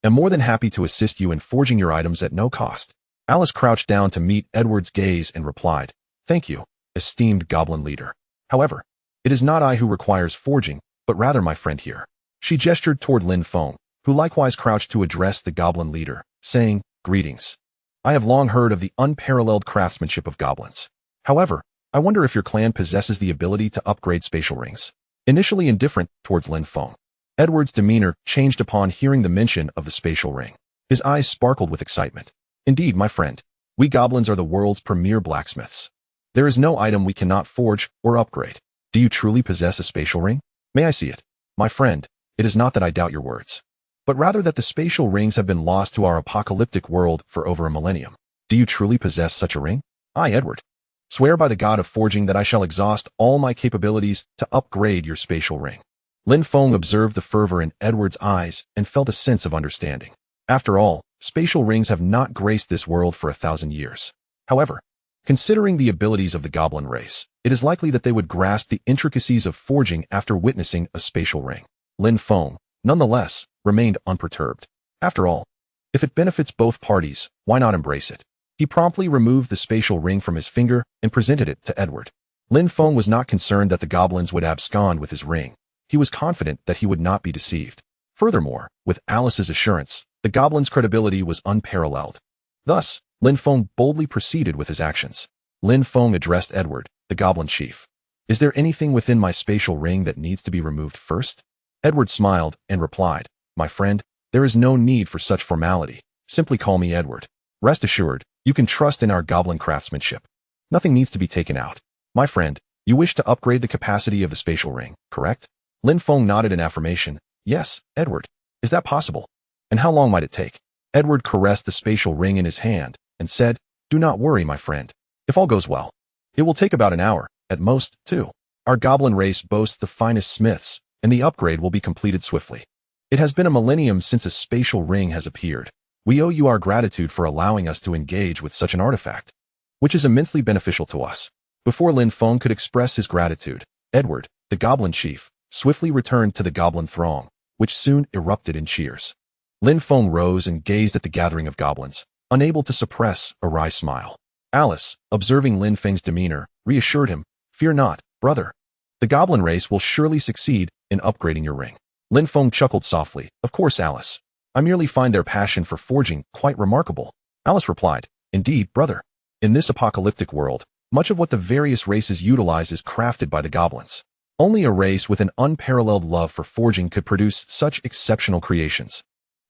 am more than happy to assist you in forging your items at no cost. Alice crouched down to meet Edward's gaze and replied, Thank you, esteemed goblin leader. However, it is not I who requires forging, but rather my friend here. She gestured toward Lin Feng, who likewise crouched to address the goblin leader, saying, Greetings. I have long heard of the unparalleled craftsmanship of goblins. However, I wonder if your clan possesses the ability to upgrade spatial rings. Initially indifferent towards Lin Feng, Edward's demeanor changed upon hearing the mention of the spatial ring. His eyes sparkled with excitement. Indeed, my friend, we goblins are the world's premier blacksmiths. There is no item we cannot forge or upgrade. Do you truly possess a spatial ring? May I see it? My friend, it is not that I doubt your words, but rather that the spatial rings have been lost to our apocalyptic world for over a millennium. Do you truly possess such a ring? I, Edward, swear by the god of forging that I shall exhaust all my capabilities to upgrade your spatial ring. Lin Feng observed the fervor in Edward's eyes and felt a sense of understanding. After all, spatial rings have not graced this world for 1,000 years. However, considering the abilities of the goblin race, it is likely that they would grasp the intricacies of forging after witnessing a spatial ring. Lin Feng, nonetheless, remained unperturbed. After all, if it benefits both parties, why not embrace it? He promptly removed the spatial ring from his finger and presented it to Edward. Lin Feng was not concerned that the goblins would abscond with his ring. He was confident that he would not be deceived. Furthermore, with Alice's assurance, the goblin's credibility was unparalleled. Thus, Lin Feng boldly proceeded with his actions. Lin Feng addressed Edward, the goblin chief. Is there anything within my spatial ring that needs to be removed first? Edward smiled and replied, My friend, there is no need for such formality. Simply call me Edward. Rest assured, you can trust in our goblin craftsmanship. Nothing needs to be taken out. My friend, you wish to upgrade the capacity of the spatial ring, correct? Lin Feng nodded in affirmation. Yes, Edward. Is that possible? And how long might it take? Edward caressed the spatial ring in his hand and said, Do not worry, my friend. If all goes well, it will take about an hour, at most, 2. Our goblin race boasts the finest smiths, and the upgrade will be completed swiftly. It has been a millennium since a spatial ring has appeared. We owe you our gratitude for allowing us to engage with such an artifact. which is immensely beneficial to us. Before Lin Feng could express his gratitude, Edward, the goblin chief, swiftly returned to the goblin throng, which soon erupted in cheers. Lin Feng rose and gazed at the gathering of goblins, unable to suppress a wry smile. Alice, observing Lin Feng's demeanor, reassured him, "Fear not, brother. The goblin race will surely succeed in upgrading your ring." Lin Feng chuckled softly, "Of course, Alice. I merely find their passion for forging quite remarkable." Alice replied, "Indeed, brother. In this apocalyptic world, much of what the various races utilize is crafted by the goblins. Only a race with an unparalleled love for forging could produce such exceptional creations."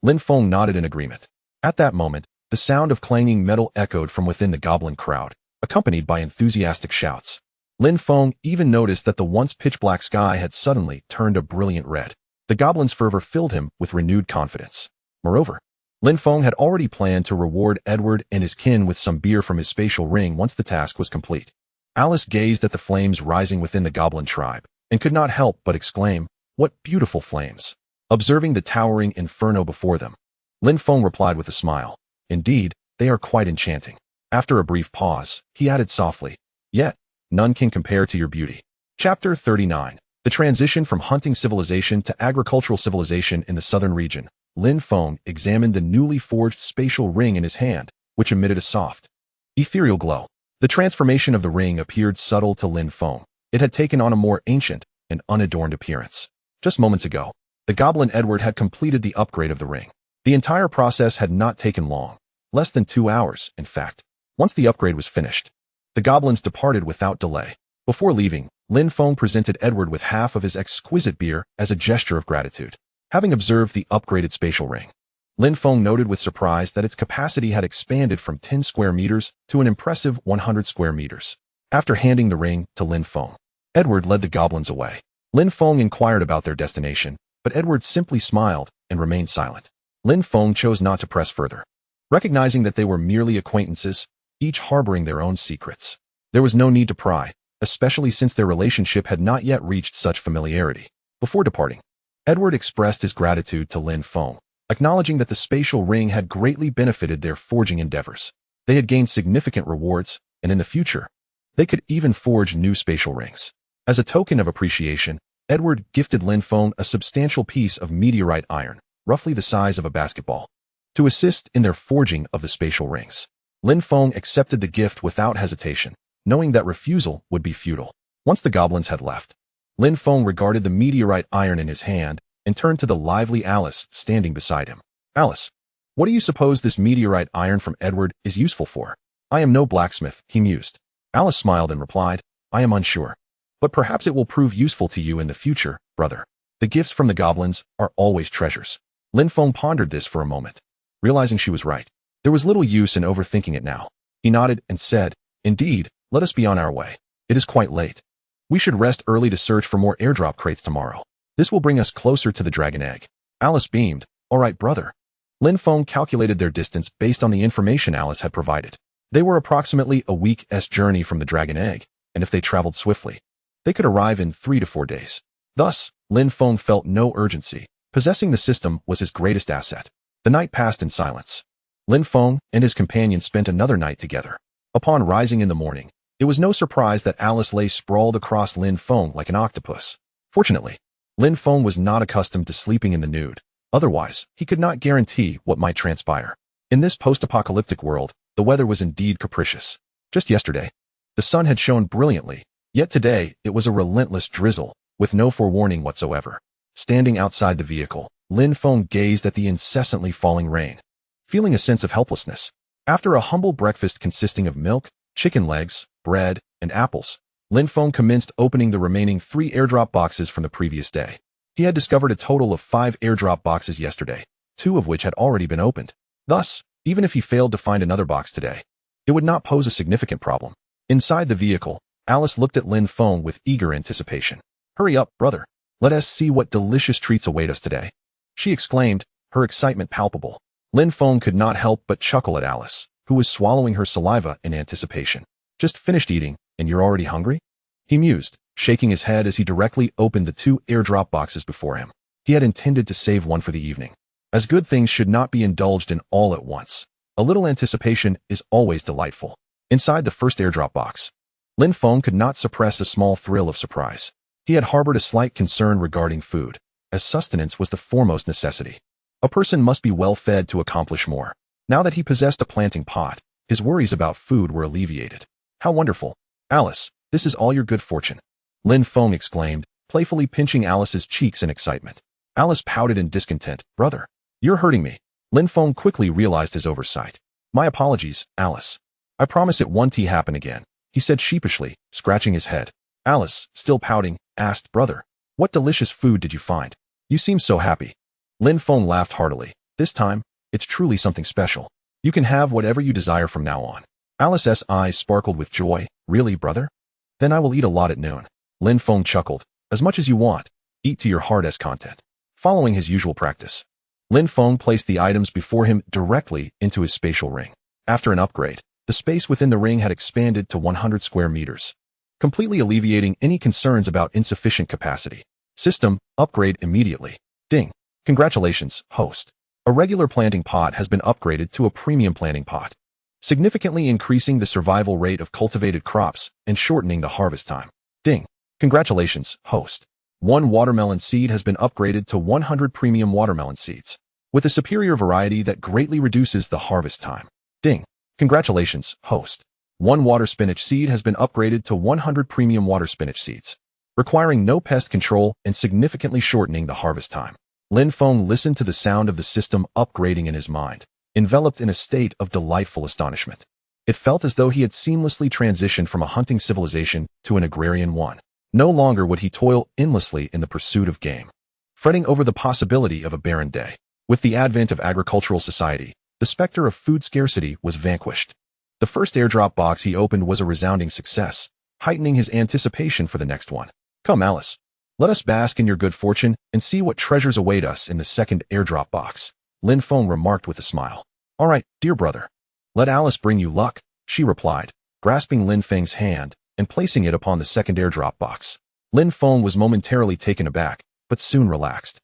Lin Feng nodded in agreement. At that moment, the sound of clanging metal echoed from within the goblin crowd, accompanied by enthusiastic shouts. Lin Feng even noticed that the once pitch-black sky had suddenly turned a brilliant red. The goblin's fervor filled him with renewed confidence. Moreover, Lin Feng had already planned to reward Edward and his kin with some beer from his spatial ring once the task was complete. Alice gazed at the flames rising within the goblin tribe, and could not help but exclaim, "What beautiful flames!" Observing the towering inferno before them, Lin Feng replied with a smile, "Indeed, they are quite enchanting." After a brief pause, he added softly, "Yet, none can compare to your beauty." Chapter 39. The transition from hunting civilization to agricultural civilization in the southern region. Lin Feng examined the newly forged spatial ring in his hand, which emitted a soft, ethereal glow. The transformation of the ring appeared subtle to Lin Feng. It had taken on a more ancient and unadorned appearance. Just moments ago, the goblin Edward had completed the upgrade of the ring. The entire process had not taken long, less than 2 hours, in fact. Once the upgrade was finished, the goblins departed without delay. Before leaving, Lin Feng presented Edward with half of his exquisite beer as a gesture of gratitude. Having observed the upgraded spatial ring, Lin Feng noted with surprise that its capacity had expanded from 10 square meters to an impressive 100 square meters. After handing the ring to Lin Feng, Edward led the goblins away. Lin Feng inquired about their destination, but Edward simply smiled and remained silent. Lin Feng chose not to press further, recognizing that they were merely acquaintances, each harboring their own secrets. There was no need to pry, especially since their relationship had not yet reached such familiarity. Before departing, Edward expressed his gratitude to Lin Feng, acknowledging that the spatial ring had greatly benefited their forging endeavors. They had gained significant rewards, and in the future, they could even forge new spatial rings. As a token of appreciation, Edward gifted Lin Feng a substantial piece of meteorite iron, roughly the size of a basketball, to assist in their forging of the spatial rings. Lin Feng accepted the gift without hesitation, knowing that refusal would be futile. Once the goblins had left, Lin Feng regarded the meteorite iron in his hand and turned to the lively Alice standing beside him. "Alice, what do you suppose this meteorite iron from Edward is useful for?" "I am no blacksmith," he mused. Alice smiled and replied, "I am unsure. But perhaps it will prove useful to you in the future, brother. The gifts from the goblins are always treasures." Lin Feng pondered this for a moment, realizing she was right. There was little use in overthinking it now. He nodded and said, "Indeed, let us be on our way. It is quite late. We should rest early to search for more airdrop crates tomorrow. This will bring us closer to the dragon egg." Alice beamed, "All right, brother." Lin Feng calculated their distance based on the information Alice had provided. They were approximately a week's journey from the dragon egg, and if they traveled swiftly, they could arrive in 3 to 4 days. Thus, Lin Feng felt no urgency. Possessing the system was his greatest asset. The night passed in silence. Lin Feng and his companion spent another night together. Upon rising in the morning, it was no surprise that Alice lay sprawled across Lin Feng like an octopus. Fortunately, Lin Feng was not accustomed to sleeping in the nude. Otherwise, he could not guarantee what might transpire. In this post-apocalyptic world, the weather was indeed capricious. Just yesterday, the sun had shone brilliantly, yet today it was a relentless drizzle, with no forewarning whatsoever. Standing outside the vehicle, Lin Feng gazed at the incessantly falling rain, feeling a sense of helplessness. After a humble breakfast consisting of milk, chicken legs, bread, and apples, Lin Feng commenced opening the remaining 3 airdrop boxes from the previous day. He had discovered a total of 5 airdrop boxes yesterday, 2 of which had already been opened. Thus, even if he failed to find another box today, it would not pose a significant problem. Inside the vehicle, Alice looked at Lin Feng with eager anticipation. "Hurry up, brother. Let us see what delicious treats await us today," she exclaimed, her excitement palpable. Lin Feng could not help but chuckle at Alice, who was swallowing her saliva in anticipation. "Just finished eating, and you're already hungry?" he mused, shaking his head as he directly opened the 2 airdrop boxes before him. He had intended to save one for the evening, as good things should not be indulged in all at once. A little anticipation is always delightful. Inside the first airdrop box, Lin Feng could not suppress a small thrill of surprise. He had harbored a slight concern regarding food, as sustenance was the foremost necessity. A person must be well fed to accomplish more. Now that he possessed a planting pot, his worries about food were alleviated. How wonderful! Alice, this is all your good fortune, Lin Feng exclaimed, playfully pinching Alice's cheeks in excitement. Alice pouted in discontent. Brother, you're hurting me. Lin Feng quickly realized his oversight. My apologies, Alice. I promise it won't happen again, he said sheepishly, scratching his head. Alice, still pouting, asked, Brother, what delicious food did you find? You seem so happy. Lin Feng laughed heartily. This time, it's truly something special. You can have whatever you desire from now on. Alice's eyes sparkled with joy. Really, brother? Then I will eat a lot at noon. Lin Feng chuckled. As much as you want. Eat to your heart's content. Following his usual practice, Lin Feng placed the items before him directly into his spatial ring. After an upgrade, the space within the ring had expanded to 100 square meters, completely alleviating any concerns about insufficient capacity. System, upgrade immediately. Ding. Congratulations, host. A regular planting pot has been upgraded to a premium planting pot, significantly increasing the survival rate of cultivated crops and shortening the harvest time. Ding. Congratulations, host. One watermelon seed has been upgraded to 100 premium watermelon seeds, with a superior variety that greatly reduces the harvest time. Ding. Congratulations, host. One water spinach seed has been upgraded to 100 premium water spinach seeds, requiring no pest control and significantly shortening the harvest time. Lin Feng listened to the sound of the system upgrading in his mind, enveloped in a state of delightful astonishment. It felt as though he had seamlessly transitioned from a hunting civilization to an agrarian one. No longer would he toil endlessly in the pursuit of game, fretting over the possibility of a barren day. With the advent of agricultural society, the specter of food scarcity was vanquished. The first airdrop box he opened was a resounding success, heightening his anticipation for the next one. Come, Alice. Let us bask in your good fortune and see what treasures await us in the second airdrop box, Lin Feng remarked with a smile. All right, dear brother. Let Alice bring you luck, she replied, grasping Lin Feng's hand and placing it upon the second airdrop box. Lin Feng was momentarily taken aback, but soon relaxed.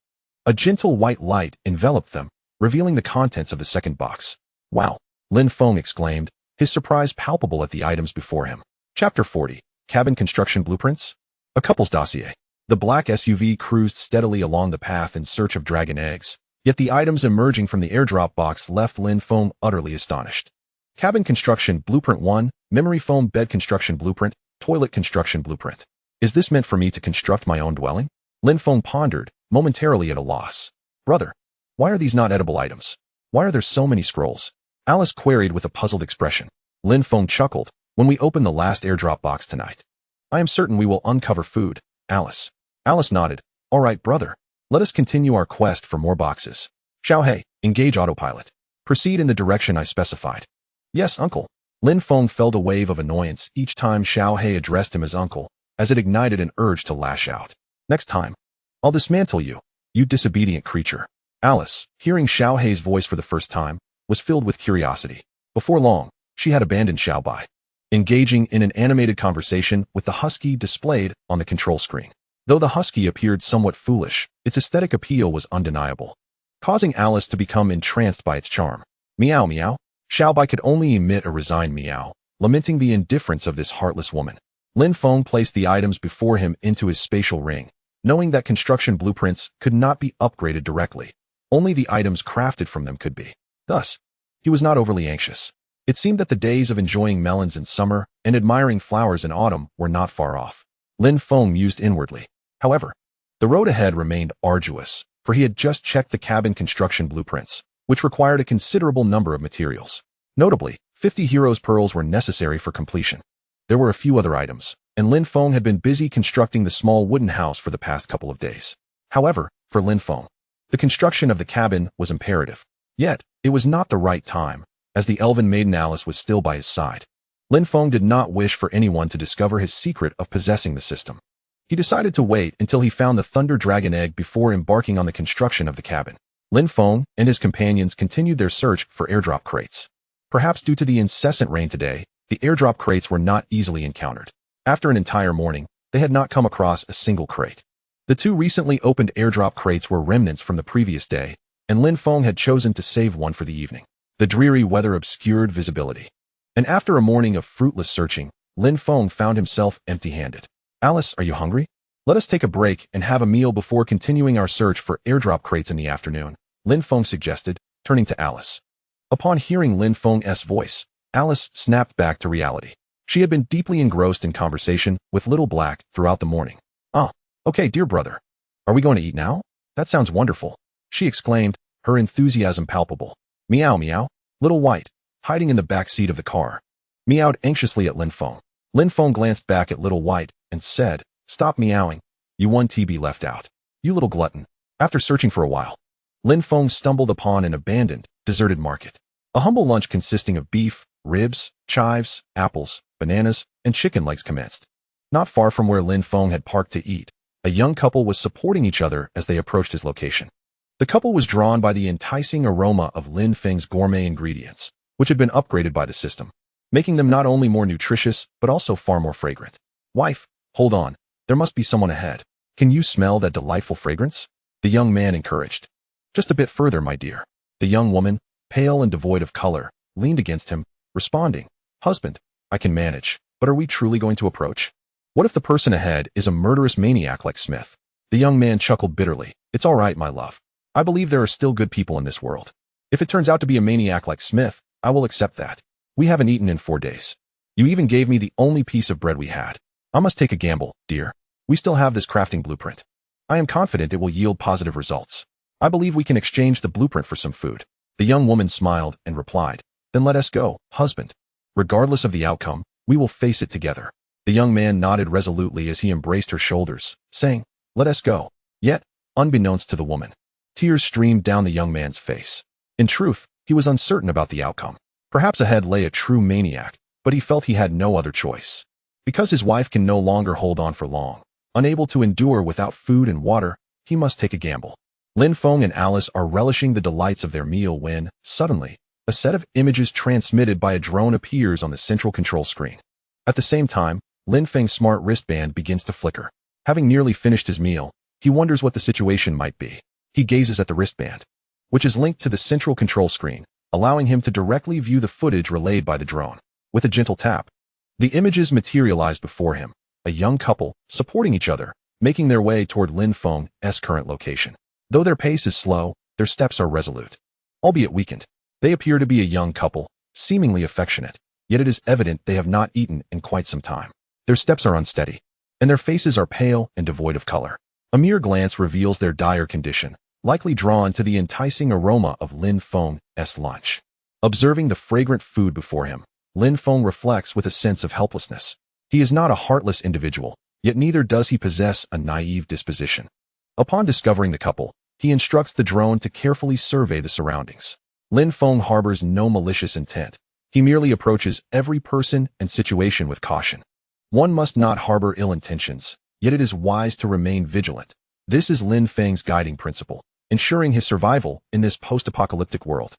A gentle white light enveloped them, revealing the contents of the second box. Wow, Lin Feng exclaimed, his surprise palpable at the items before him. Chapter 40, Cabin Construction Blueprints? A Couple's Dossier. The black SUV cruised steadily along the path in search of dragon eggs, yet the items emerging from the airdrop box left Lin Feng utterly astonished. Cabin Construction Blueprint 1, Memory Foam Bed Construction Blueprint, Toilet Construction Blueprint. Is this meant for me to construct my own dwelling? Lin Feng pondered, momentarily at a loss. Brother, why are these not edible items? Why are there so many scrolls? Alice queried with a puzzled expression. Lin Feng chuckled. When we open the last airdrop box tonight, I am certain we will uncover food, Alice. Alice nodded. All right, brother. Let us continue our quest for more boxes. Xiaohei, engage autopilot. Proceed in the direction I specified. Yes, uncle. Lin Feng felt a wave of annoyance each time Xiaohei addressed him as uncle, as it ignited an urge to lash out. Next time, I'll dismantle you, you disobedient creature. Alice, hearing Xiaohei's voice for the first time, was filled with curiosity. Before long, she had abandoned Xiaobai, engaging in an animated conversation with the husky displayed on the control screen. Though the husky appeared somewhat foolish, its aesthetic appeal was undeniable, causing Alice to become entranced by its charm. Meow meow. Xiaobai could only emit a resigned meow, lamenting the indifference of this heartless woman. Lin Feng placed the items before him into his spatial ring, knowing that construction blueprints could not be upgraded directly. Only the items crafted from them could be. Thus, he was not overly anxious. It seemed that the days of enjoying melons in summer and admiring flowers in autumn were not far off. Lin Feng mused inwardly. However, the road ahead remained arduous, for he had just checked the cabin construction blueprints, which required a considerable number of materials. Notably, 50 heroes' pearls were necessary for completion. There were a few other items, and Lin Feng had been busy constructing the small wooden house for the past couple of days. However, for Lin Feng, the construction of the cabin was imperative. Yet, it was not the right time, as the elven maiden Alice was still by his side. Lin Feng did not wish for anyone to discover his secret of possessing the system. He decided to wait until he found the Thunder Dragon Egg before embarking on the construction of the cabin. Lin Feng and his companions continued their search for airdrop crates. Perhaps due to the incessant rain today, the airdrop crates were not easily encountered. After an entire morning, they had not come across a single crate. The two recently opened airdrop crates were remnants from the previous day, and Lin Feng had chosen to save one for the evening. The dreary weather obscured visibility, And after a morning of fruitless searching, Lin Feng found himself empty-handed. Alice, are you hungry? Let us take a break and have a meal before continuing our search for airdrop crates in the afternoon, Lin Feng suggested, turning to Alice. Upon hearing Lin Feng's voice, Alice snapped back to reality. She had been deeply engrossed in conversation with Little Black throughout the morning. Ah, okay, dear brother. Are we going to eat now? That sounds wonderful, she exclaimed, her enthusiasm palpable. Meow meow. Little White, hiding in the back seat of the car, meowed anxiously at Lin Feng. Lin Feng glanced back at Little White and said, Stop meowing. You one TB left out. You little glutton. After searching for a while, Lin Feng stumbled upon an abandoned, deserted market. A humble lunch consisting of beef, ribs, chives, apples, bananas, and chicken legs commenced. Not far from where Lin Feng had parked to eat, a young couple was supporting each other as they approached his location. The couple was drawn by the enticing aroma of Lin Feng's gourmet ingredients, which had been upgraded by the system, making them not only more nutritious, but also far more fragrant. Wife, hold on, there must be someone ahead. Can you smell that delightful fragrance? The young man encouraged. Just a bit further, my dear. The young woman, pale and devoid of color, leaned against him, responding, Husband, I can manage, but are we truly going to approach? What if the person ahead is a murderous maniac like Smith? The young man chuckled bitterly. It's all right, my love. I believe there are still good people in this world. If it turns out to be a maniac like Smith, I will accept that. We haven't eaten in 4 days. You even gave me the only piece of bread we had. I must take a gamble, dear. We still have this crafting blueprint. I am confident it will yield positive results. I believe we can exchange the blueprint for some food. The young woman smiled and replied, Then let us go, husband. Regardless of the outcome, we will face it together. The young man nodded resolutely as he embraced her shoulders, saying, Let us go. Yet, unbeknownst to the woman, tears streamed down the young man's face. In truth, he was uncertain about the outcome. Perhaps ahead lay a true maniac, but he felt he had no other choice. Because his wife can no longer hold on for long, unable to endure without food and water, he must take a gamble. Lin Feng and Alice are relishing the delights of their meal when, suddenly, a set of images transmitted by a drone appears on the central control screen. At the same time, Lin Feng's smart wristband begins to flicker. Having nearly finished his meal, he wonders what the situation might be. He gazes at the wristband, which is linked to the central control screen, allowing him to directly view the footage relayed by the drone. With a gentle tap, the images materialize before him, a young couple, supporting each other, making their way toward Lin Feng's current location. Though their pace is slow, their steps are resolute. Albeit weakened, they appear to be a young couple, seemingly affectionate, yet it is evident they have not eaten in quite some time. Their steps are unsteady, and their faces are pale and devoid of color. A mere glance reveals their dire condition, likely drawn to the enticing aroma of Lin Feng's lunch. Observing the fragrant food before him, Lin Feng reflects with a sense of helplessness. He is not a heartless individual, yet neither does he possess a naive disposition. Upon discovering the couple, he instructs the drone to carefully survey the surroundings. Lin Feng harbors no malicious intent. He merely approaches every person and situation with caution. One must not harbor ill intentions, yet it is wise to remain vigilant. This is Lin Feng's guiding principle, ensuring his survival in this post-apocalyptic world.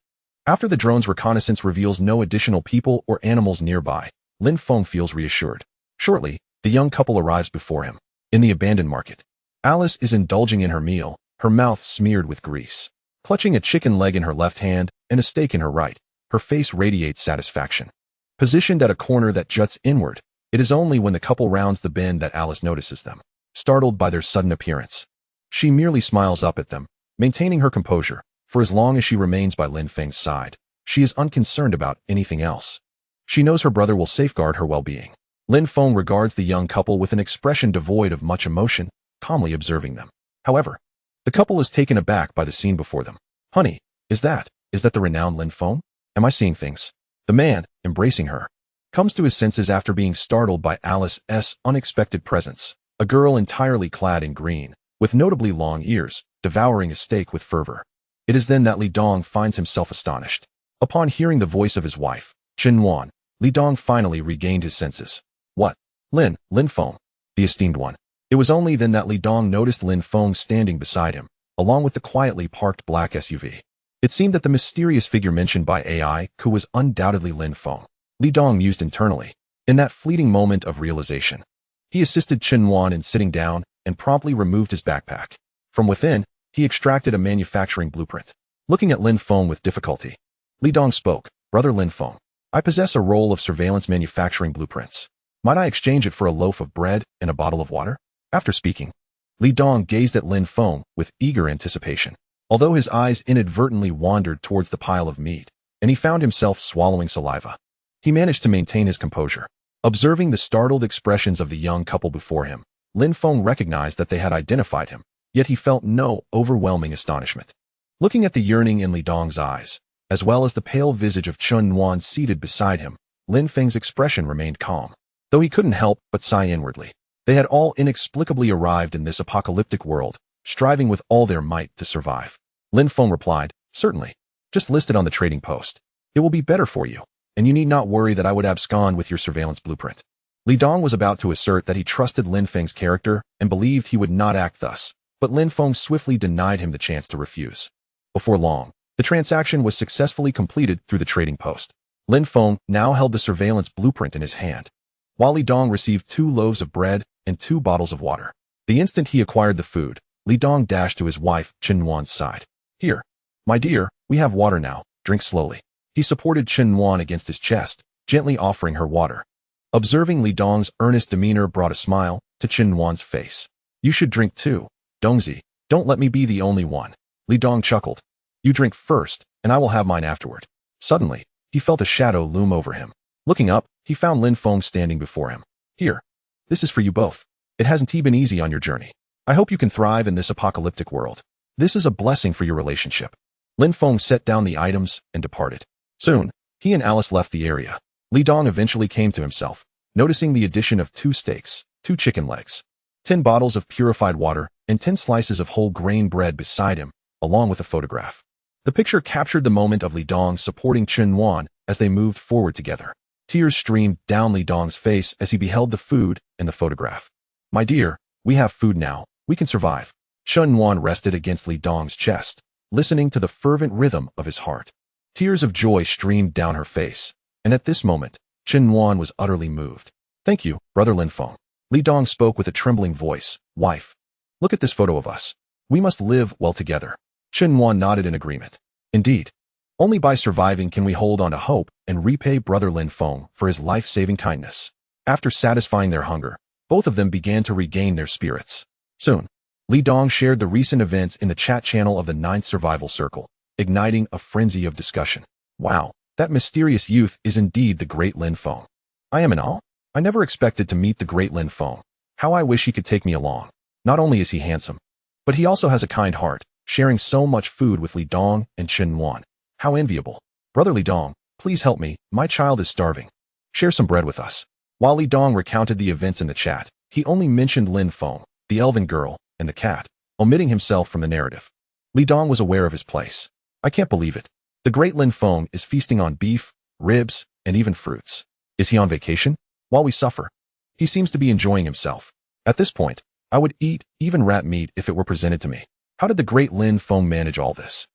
After the drone's reconnaissance reveals no additional people or animals nearby, Lin Feng feels reassured. Shortly, the young couple arrives before him. In the abandoned market, Alice is indulging in her meal, her mouth smeared with grease. Clutching a chicken leg in her left hand and a steak in her right, her face radiates satisfaction. Positioned at a corner that juts inward, it is only when the couple rounds the bend that Alice notices them, startled by their sudden appearance. She merely smiles up at them, maintaining her composure. For as long as she remains by Lin Feng's side, she is unconcerned about anything else. She knows her brother will safeguard her well-being. Lin Feng regards the young couple with an expression devoid of much emotion, calmly observing them. However, the couple is taken aback by the scene before them. Honey, is that the renowned Lin Feng? Am I seeing things? The man, embracing her, comes to his senses after being startled by Alice's unexpected presence, a girl entirely clad in green, with notably long ears, devouring a steak with fervor. It is then that Li Dong finds himself astonished. Upon hearing the voice of his wife, Chen Wan, Li Dong finally regained his senses. What? Lin Feng, the esteemed one. It was only then that Li Dong noticed Lin Feng standing beside him, along with the quietly parked black SUV. It seemed that the mysterious figure mentioned by AI was undoubtedly Lin Feng. Li Dong mused internally. In that fleeting moment of realization, he assisted Chen Wan in sitting down and promptly removed his backpack. From within, he extracted a manufacturing blueprint. Looking at Lin Feng with difficulty, Li Dong spoke, Brother Lin Feng, I possess a roll of surveillance manufacturing blueprints. Might I exchange it for a loaf of bread and a bottle of water? After speaking, Li Dong gazed at Lin Feng with eager anticipation, although his eyes inadvertently wandered towards the pile of meat, and he found himself swallowing saliva. He managed to maintain his composure. Observing the startled expressions of the young couple before him, Lin Feng recognized that they had identified him, yet he felt no overwhelming astonishment. Looking at the yearning in Li Dong's eyes, as well as the pale visage of Chun Yuan seated beside him, Lin Feng's expression remained calm, though he couldn't help but sigh inwardly. They had all inexplicably arrived in this apocalyptic world, striving with all their might to survive. Lin Feng replied, "Certainly. Just list it on the trading post. It will be better for you, and you need not worry that I would abscond with your surveillance blueprint." Li Dong was about to assert that he trusted Lin Feng's character and believed he would not act thus, but Lin Feng swiftly denied him the chance to refuse. Before long, the transaction was successfully completed through the trading post. Lin Feng now held the surveillance blueprint in his hand, while Li Dong received 2 loaves of bread and 2 bottles of water. The instant he acquired the food, Li Dong dashed to his wife, Chen Yuan's side. "Here, my dear, we have water now, drink slowly." He supported Chen Yuan against his chest, gently offering her water. Observing Li Dong's earnest demeanor brought a smile to Chen Yuan's face. "You should drink too, Dongzi. Don't let me be the only one." Li Dong chuckled. "You drink first, and I will have mine afterward." Suddenly, he felt a shadow loom over him. Looking up, he found Lin Feng standing before him. "Here, this is for you both. It hasn't been easy on your journey. I hope you can thrive in this apocalyptic world. This is a blessing for your relationship." Lin Feng set down the items and departed. Soon, he and Alice left the area. Li Dong eventually came to himself, noticing the addition of 2 steaks, 2 chicken legs, 10 bottles of purified water, and 10 slices of whole grain bread beside him, along with a photograph. The picture captured the moment of Li Dong supporting Chen Yuan as they moved forward together. Tears streamed down Li Dong's face as he beheld the food and the photograph. "My dear, we have food now. We can survive." Chen Yuan rested against Li Dong's chest, listening to the fervent rhythm of his heart. Tears of joy streamed down her face, and at this moment, Chen Yuan was utterly moved. "Thank you, Brother Lin Feng." Li Dong spoke with a trembling voice. "Wife, look at this photo of us. We must live well together." Chen Yuan nodded in agreement. "Indeed. Only by surviving can we hold on to hope and repay Brother Lin Feng for his life-saving kindness." After satisfying their hunger, both of them began to regain their spirits. Soon, Li Dong shared the recent events in the chat channel of the 9th Survival Circle, igniting a frenzy of discussion. "Wow, that mysterious youth is indeed the great Lin Feng. I am in awe. I never expected to meet the great Lin Feng. How I wish he could take me along. Not only is he handsome, but he also has a kind heart, sharing so much food with Li Dong and Chen Yuan. How enviable. Brother Li Dong, please help me. My child is starving. Share some bread with us." While Li Dong recounted the events in the chat, he only mentioned Lin Feng, the elven girl, and the cat, omitting himself from the narrative. Li Dong was aware of his place. "I can't believe it. The great Lin Feng is feasting on beef, ribs, and even fruits. Is he on vacation? While we suffer. He seems to be enjoying himself. At this point, I would eat even rat meat if it were presented to me. How did the great Lin Feng manage all this?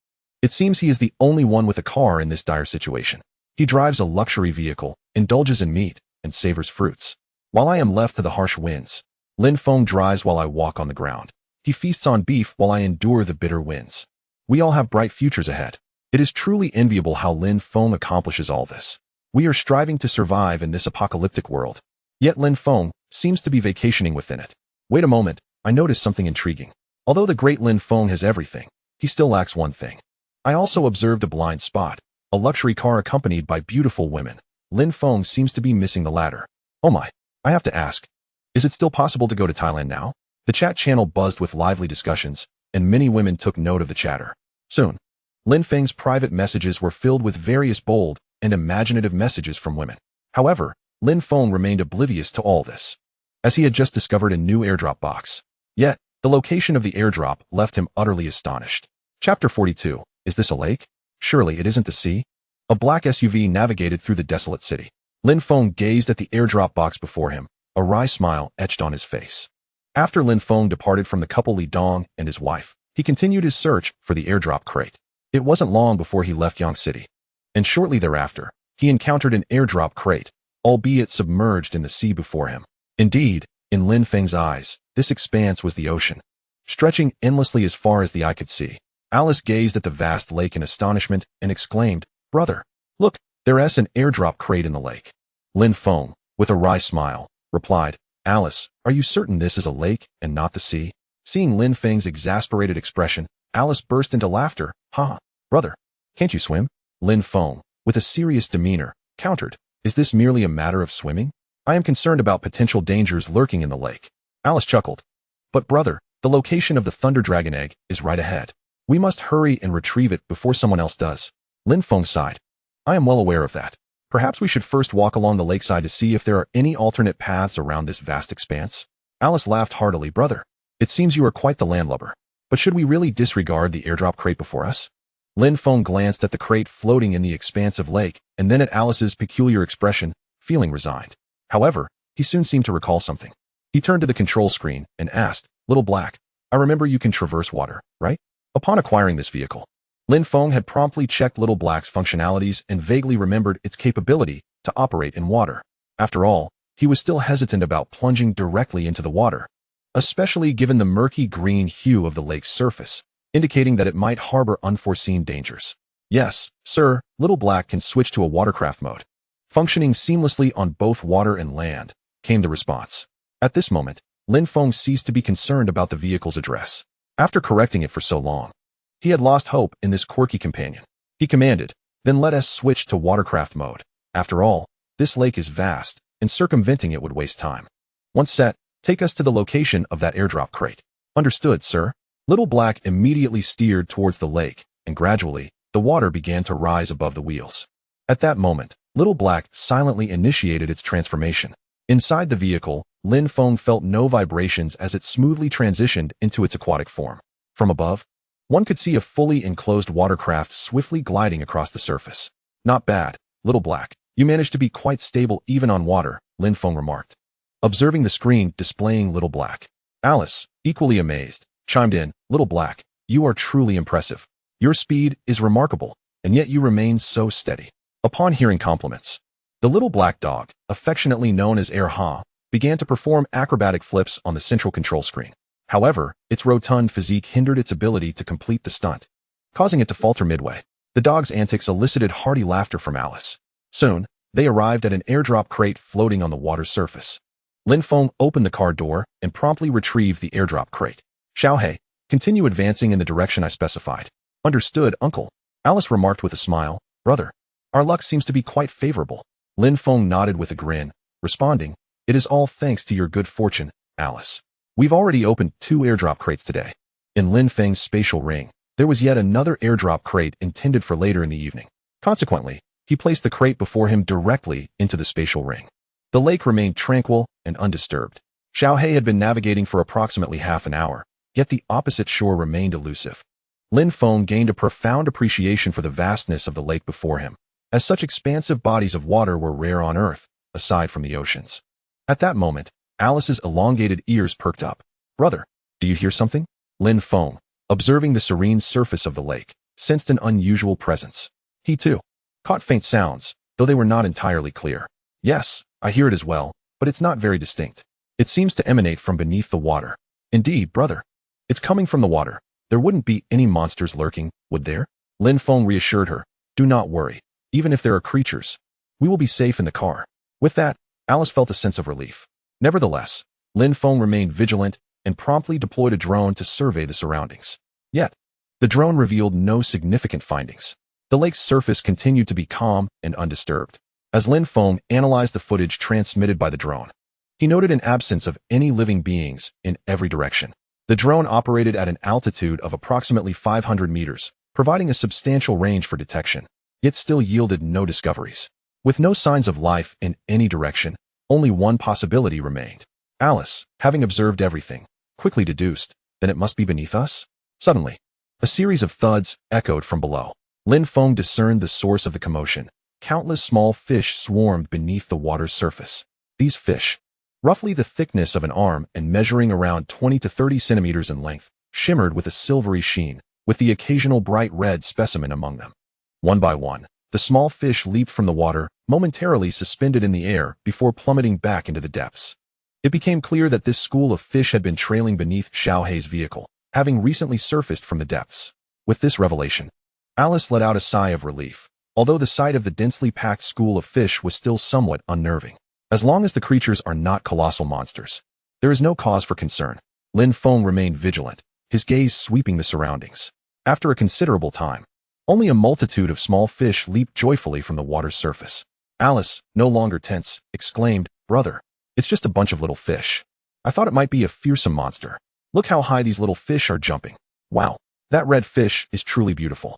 It seems he is the only one with a car in this dire situation. He drives a luxury vehicle, indulges in meat, and savors fruits. While I am left to the harsh winds, Lin Feng drives while I walk on the ground. He feasts on beef while I endure the bitter winds. We all have bright futures ahead. It is truly enviable how Lin Feng accomplishes all this. We are striving to survive in this apocalyptic world. Yet Lin Feng seems to be vacationing within it. Wait a moment, I noticed something intriguing. Although the great Lin Feng has everything, he still lacks one thing. I also observed a blind spot, a luxury car accompanied by beautiful women. Lin Feng seems to be missing the latter. Oh my, I have to ask. Is it still possible to go to Thailand now? The chat channel buzzed with lively discussions, and many women took note of the chatter. Soon, Lin Feng's private messages were filled with various bold and imaginative messages from women. However, Lin Feng remained oblivious to all this, as he had just discovered a new airdrop box. Yet, the location of the airdrop left him utterly astonished. Chapter 42. Is this a lake? Surely it isn't the sea. A black SUV navigated through the desolate city. Lin Feng gazed at the airdrop box before him, a wry smile etched on his face. After Lin Feng departed from the couple Li Dong and his wife, he continued his search for the airdrop crate. It wasn't long before he left Yang City, and shortly thereafter, he encountered an airdrop crate, albeit submerged in the sea before him. Indeed, in Lin Feng's eyes, this expanse was the ocean, stretching endlessly as far as the eye could see. Alice gazed at the vast lake in astonishment and exclaimed, "Brother, look, There's an airdrop crate in the lake. Lin Feng, with a wry smile, replied, Alice, are you certain this is a lake and not the sea? Seeing Lin Feng's exasperated expression, Alice burst into laughter. Ha! Brother, can't you swim? Lin Feng, with a serious demeanor, countered, is this merely a matter of swimming? I am concerned about potential dangers lurking in the lake. Alice chuckled. But brother, the location of the Thunder Dragon egg is right ahead. We must hurry and retrieve it before someone else does. Lin Feng sighed. I am well aware of that. Perhaps we should first walk along the lakeside to see if there are any alternate paths around this vast expanse. Alice laughed heartily. Brother, it seems you are quite the landlubber. But should we really disregard the airdrop crate before us? Lin Feng glanced at the crate floating in the expansive lake, and then at Alice's peculiar expression, feeling resigned. However, he soon seemed to recall something. He turned to the control screen and asked, Little Black, I remember you can traverse water, right? Upon acquiring this vehicle, Lin Feng had promptly checked Little Black's functionalities and vaguely remembered its capability to operate in water. After all, he was still hesitant about plunging directly into the water, especially given the murky green hue of the lake's surface, indicating that it might harbor unforeseen dangers. Yes, sir, Little Black can switch to a watercraft mode. Functioning seamlessly on both water and land, came the response. At this moment, Lin Feng ceased to be concerned about the vehicle's address. After correcting it for so long, he had lost hope in this quirky companion. He commanded, then let us switch to watercraft mode. After all, this lake is vast, and circumventing it would waste time. Once set, take us to the location of that airdrop crate. Understood, sir. Little Black immediately steered towards the lake, and gradually, the water began to rise above the wheels. At that moment, Little Black silently initiated its transformation. Inside the vehicle, Lin Feng felt no vibrations as it smoothly transitioned into its aquatic form. From above, one could see a fully enclosed watercraft swiftly gliding across the surface. Not bad, Little Black. You managed to be quite stable even on water, Lin Feng remarked, observing the screen displaying Little Black. Alice, equally amazed, chimed in, Little Black, you are truly impressive. Your speed is remarkable, and yet you remain so steady. Upon hearing compliments, the little black dog, affectionately known as Air Ha, began to perform acrobatic flips on the central control screen. However, its rotund physique hindered its ability to complete the stunt, causing it to falter midway. The dog's antics elicited hearty laughter from Alice. Soon, they arrived at an airdrop crate floating on the water's surface. Lin Feng opened the car door and promptly retrieved the airdrop crate. Xiaohei, continue advancing in the direction I specified. Understood, uncle. Alice remarked with a smile. Brother, our luck seems to be quite favorable. Lin Feng nodded with a grin, responding, it is all thanks to your good fortune, Alice. We've already opened 2 airdrop crates today. In Lin Feng's spatial ring, there was yet another airdrop crate intended for later in the evening. Consequently, he placed the crate before him directly into the spatial ring. The lake remained tranquil and undisturbed. Xiaohei had been navigating for approximately half an hour, yet the opposite shore remained elusive. Lin Feng gained a profound appreciation for the vastness of the lake before him, as such expansive bodies of water were rare on Earth, aside from the oceans. At that moment, Alice's elongated ears perked up. Brother, do you hear something? Lin Feng, observing the serene surface of the lake, sensed an unusual presence. He too caught faint sounds, though they were not entirely clear. Yes, I hear it as well, but it's not very distinct. It seems to emanate from beneath the water. Indeed, brother. It's coming from the water. There wouldn't be any monsters lurking, would there? Lin Feng reassured her. Do not worry. Even if there are creatures, we will be safe in the car. With that, Alice felt a sense of relief. Nevertheless, Lin Feng remained vigilant and promptly deployed a drone to survey the surroundings. Yet, the drone revealed no significant findings. The lake's surface continued to be calm and undisturbed. As Lin Feng analyzed the footage transmitted by the drone, he noted an absence of any living beings in every direction. The drone operated at an altitude of approximately 500 meters, providing a substantial range for detection, yet still yielded no discoveries. With no signs of life in any direction, only one possibility remained. Alice, having observed everything, quickly deduced, then it must be beneath us? Suddenly, a series of thuds echoed from below. Lin Feng discerned the source of the commotion. Countless small fish swarmed beneath the water's surface. These fish, roughly the thickness of an arm and measuring around 20 to 30 centimeters in length, shimmered with a silvery sheen, with the occasional bright red specimen among them. One by one, the small fish leaped from the water, momentarily suspended in the air before plummeting back into the depths. It became clear that this school of fish had been trailing beneath Xiaohei's vehicle, having recently surfaced from the depths. With this revelation, Alice let out a sigh of relief. although the sight of the densely packed school of fish was still somewhat unnerving. As long as the creatures are not colossal monsters, there is no cause for concern. Lin Feng remained vigilant, his gaze sweeping the surroundings. After a considerable time, only a multitude of small fish leaped joyfully from the water's surface. Alice, no longer tense, exclaimed, "Brother, it's just a bunch of little fish. I thought it might be a fearsome monster. Look how high these little fish are jumping. Wow, that red fish is truly beautiful."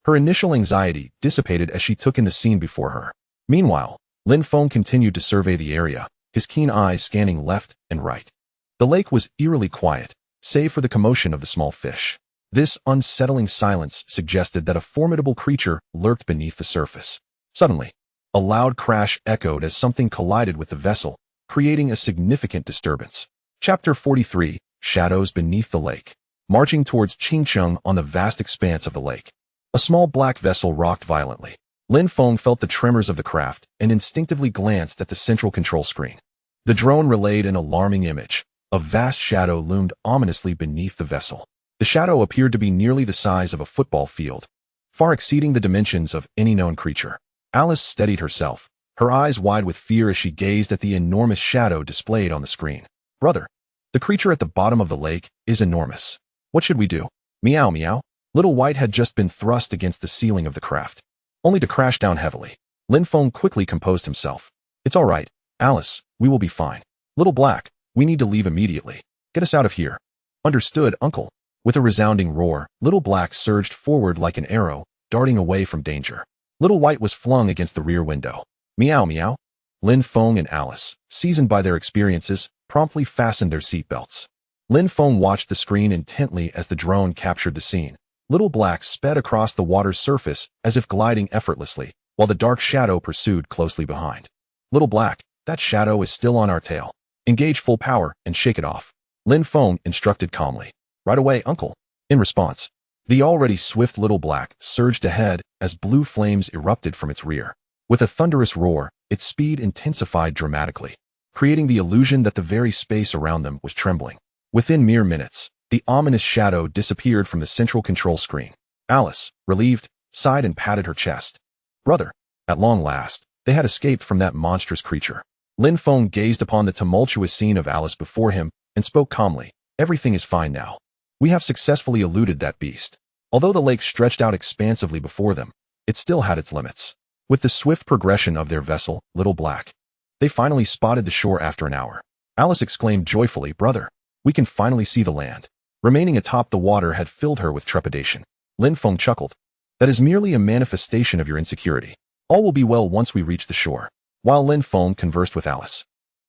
Her initial anxiety dissipated as she took in the scene before her. Meanwhile, Lin Feng continued to survey the area, his keen eyes scanning left and right. The lake was eerily quiet, save for the commotion of the small fish. This unsettling silence suggested that a formidable creature lurked beneath the surface. Suddenly, a loud crash echoed as something collided with the vessel, creating a significant disturbance. Chapter 43, Shadows Beneath the Lake. Marching towards Qingcheng on the vast expanse of the lake, a small black vessel rocked violently. Lin Feng felt the tremors of the craft and instinctively glanced at the central control screen. The drone relayed an alarming image. A vast shadow loomed ominously beneath the vessel. The shadow appeared to be nearly the size of a football field, far exceeding the dimensions of any known creature. Alice steadied herself, her eyes wide with fear as she gazed at the enormous shadow displayed on the screen. "Brother, the creature at the bottom of the lake is enormous. What should we do?" Meow meow. Little White had just been thrust against the ceiling of the craft, only to crash down heavily. Lin Feng quickly composed himself. "It's all right, Alice, we will be fine. Little Black, we need to leave immediately. Get us out of here." "Understood, Uncle." With a resounding roar, Little Black surged forward like an arrow, darting away from danger. Little White was flung against the rear window. Meow meow. Lin Feng and Alice, seasoned by their experiences, promptly fastened their seatbelts. Lin Feng watched the screen intently as the drone captured the scene. Little Black sped across the water's surface as if gliding effortlessly, while the dark shadow pursued closely behind. "Little Black, that shadow is still on our tail. Engage full power and shake it off," Lin Feng instructed calmly. "Right away, Uncle." In response, the already swift Little Black surged ahead as blue flames erupted from its rear. With a thunderous roar, its speed intensified dramatically, creating the illusion that the very space around them was trembling. Within mere minutes, the ominous shadow disappeared from the central control screen. Alice, relieved, sighed and patted her chest. "Brother, at long last, they had escaped from that monstrous creature." Lin Feng gazed upon the tumultuous scene of Alice before him and spoke calmly. "Everything is fine now. We have successfully eluded that beast." Although the lake stretched out expansively before them, it still had its limits. With the swift progression of their vessel, Little Black, they finally spotted the shore after an hour. Alice exclaimed joyfully, "Brother, we can finally see the land." Remaining atop the water had filled her with trepidation. Lin Feng chuckled. "That is merely a manifestation of your insecurity. All will be well once we reach the shore." While Lin Feng conversed with Alice,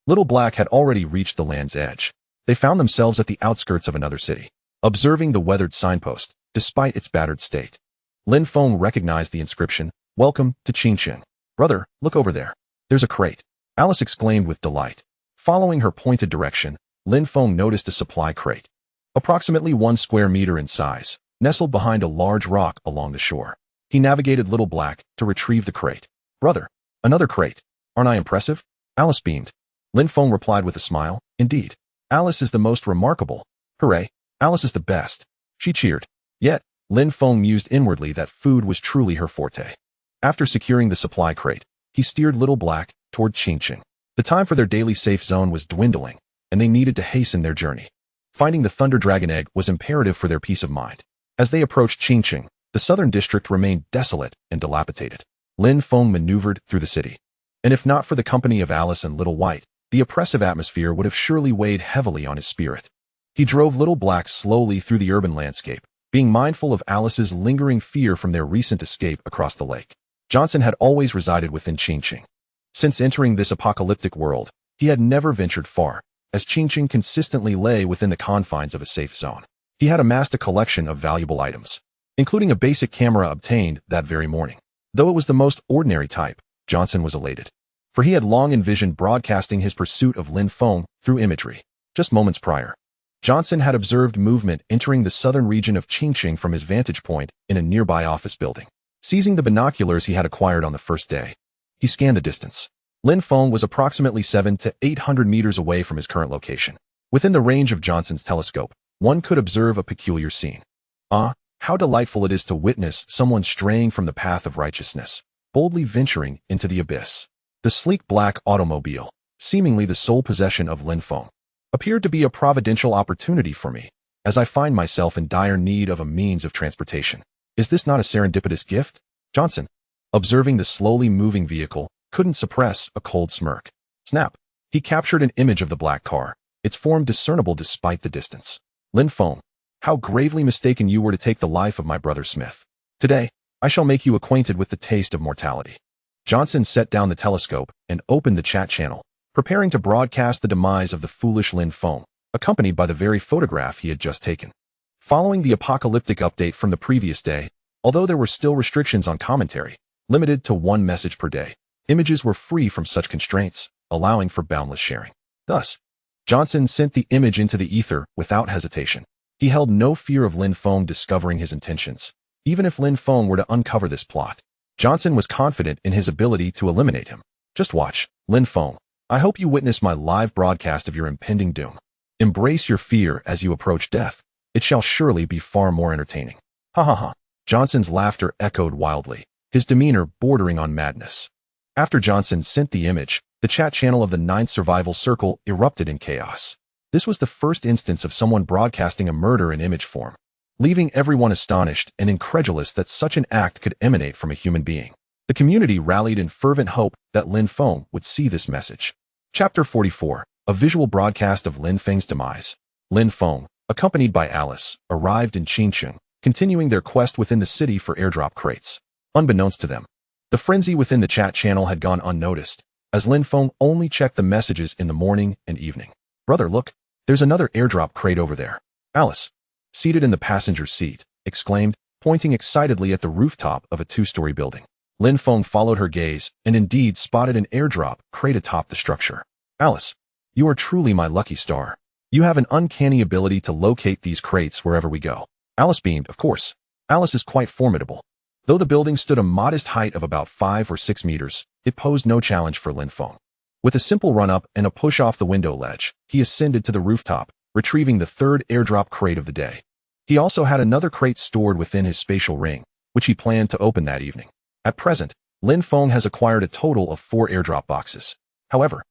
Little Black had already reached the land's edge. They found themselves at the outskirts of another city. Observing the weathered signpost, despite its battered state, Lin Feng recognized the inscription, "Welcome to Qingcheng." "Brother, look over there. There's a crate," Alice exclaimed with delight. Following her pointed direction, Lin Feng noticed a supply crate, approximately 1 square meter in size, nestled behind a large rock along the shore. He navigated Little Black to retrieve the crate. "Brother, another crate. Aren't I impressive?" Alice beamed. Lin Feng replied with a smile, "Indeed. Alice is the most remarkable. Hooray. Alice is the best." She cheered. Yet, Lin Feng mused inwardly that food was truly her forte. After securing the supply crate, he steered Little Black toward Qingcheng. The time for their daily safe zone was dwindling, and they needed to hasten their journey. Finding the Thunder Dragon Egg was imperative for their peace of mind. As they approached Qingcheng, the southern district remained desolate and dilapidated. Lin Feng maneuvered through the city. And if not for the company of Alice and Little White, the oppressive atmosphere would have surely weighed heavily on his spirit. He drove Little Black slowly through the urban landscape, being mindful of Alice's lingering fear from their recent escape across the lake. Johnson had always resided within Qingcheng. Since entering this apocalyptic world, he had never ventured far, as Qingcheng consistently lay within the confines of a safe zone. He had amassed a collection of valuable items, including a basic camera obtained that very morning. Though it was the most ordinary type, Johnson was elated, for he had long envisioned broadcasting his pursuit of Lin Feng through imagery. Just moments prior, Johnson had observed movement entering the southern region of Qingcheng from his vantage point in a nearby office building. Seizing the binoculars he had acquired on the first day, he scanned the distance. Lin Feng was approximately 700 to 800 meters away from his current location. Within the range of Johnson's telescope, one could observe a peculiar scene. Ah, how delightful it is to witness someone straying from the path of righteousness, boldly venturing into the abyss. The sleek black automobile, seemingly the sole possession of Lin Feng, appeared to be a providential opportunity for me, as I find myself in dire need of a means of transportation. Is this not a serendipitous gift? Johnson, observing the slowly moving vehicle, couldn't suppress a cold smirk. Snap! He captured an image of the black car, its form discernible despite the distance. Lin Feng, how gravely mistaken you were to take the life of my brother Smith. Today, I shall make you acquainted with the taste of mortality. Johnson set down the telescope and opened the chat channel, preparing to broadcast the demise of the foolish Lin Feng, accompanied by the very photograph he had just taken. Following the apocalyptic update from the previous day, although there were still restrictions on commentary, limited to one message per day, images were free from such constraints, allowing for boundless sharing. Thus, Johnson sent the image into the ether without hesitation. He held no fear of Lin Feng discovering his intentions. Even if Lin Feng were to uncover this plot, Johnson was confident in his ability to eliminate him. Just watch, Lin Feng. I hope you witness my live broadcast of your impending doom. Embrace your fear as you approach death. It shall surely be far more entertaining. Ha ha ha. Johnson's laughter echoed wildly, his demeanor bordering on madness. After Johnson sent the image, the chat channel of the Ninth Survival Circle erupted in chaos. This was the first instance of someone broadcasting a murder in image form, leaving everyone astonished and incredulous that such an act could emanate from a human being. The community rallied in fervent hope that Lin Feng would see this message. Chapter 44, a visual broadcast of Lin Feng's demise. Lin Feng, accompanied by Alice, arrived in Qingcheng, continuing their quest within the city for airdrop crates. Unbeknownst to them, the frenzy within the chat channel had gone unnoticed, as Lin Feng only checked the messages in the morning and evening. Brother, look, there's another airdrop crate over there. Alice, seated in the passenger seat, exclaimed, pointing excitedly at the rooftop of a two-story building. Lin Feng followed her gaze and indeed spotted an airdrop crate atop the structure. Alice, you are truly my lucky star. You have an uncanny ability to locate these crates wherever we go. Alice beamed, of course. Alice is quite formidable. Though the building stood a modest height of about 5 or 6 meters, it posed no challenge for Lin Feng. With a simple run-up and a push off the window ledge, he ascended to the rooftop, retrieving the third airdrop crate of the day. He also had another crate stored within his spatial ring, which he planned to open that evening. At present, Lin Feng has acquired a total of 4 airdrop boxes. However,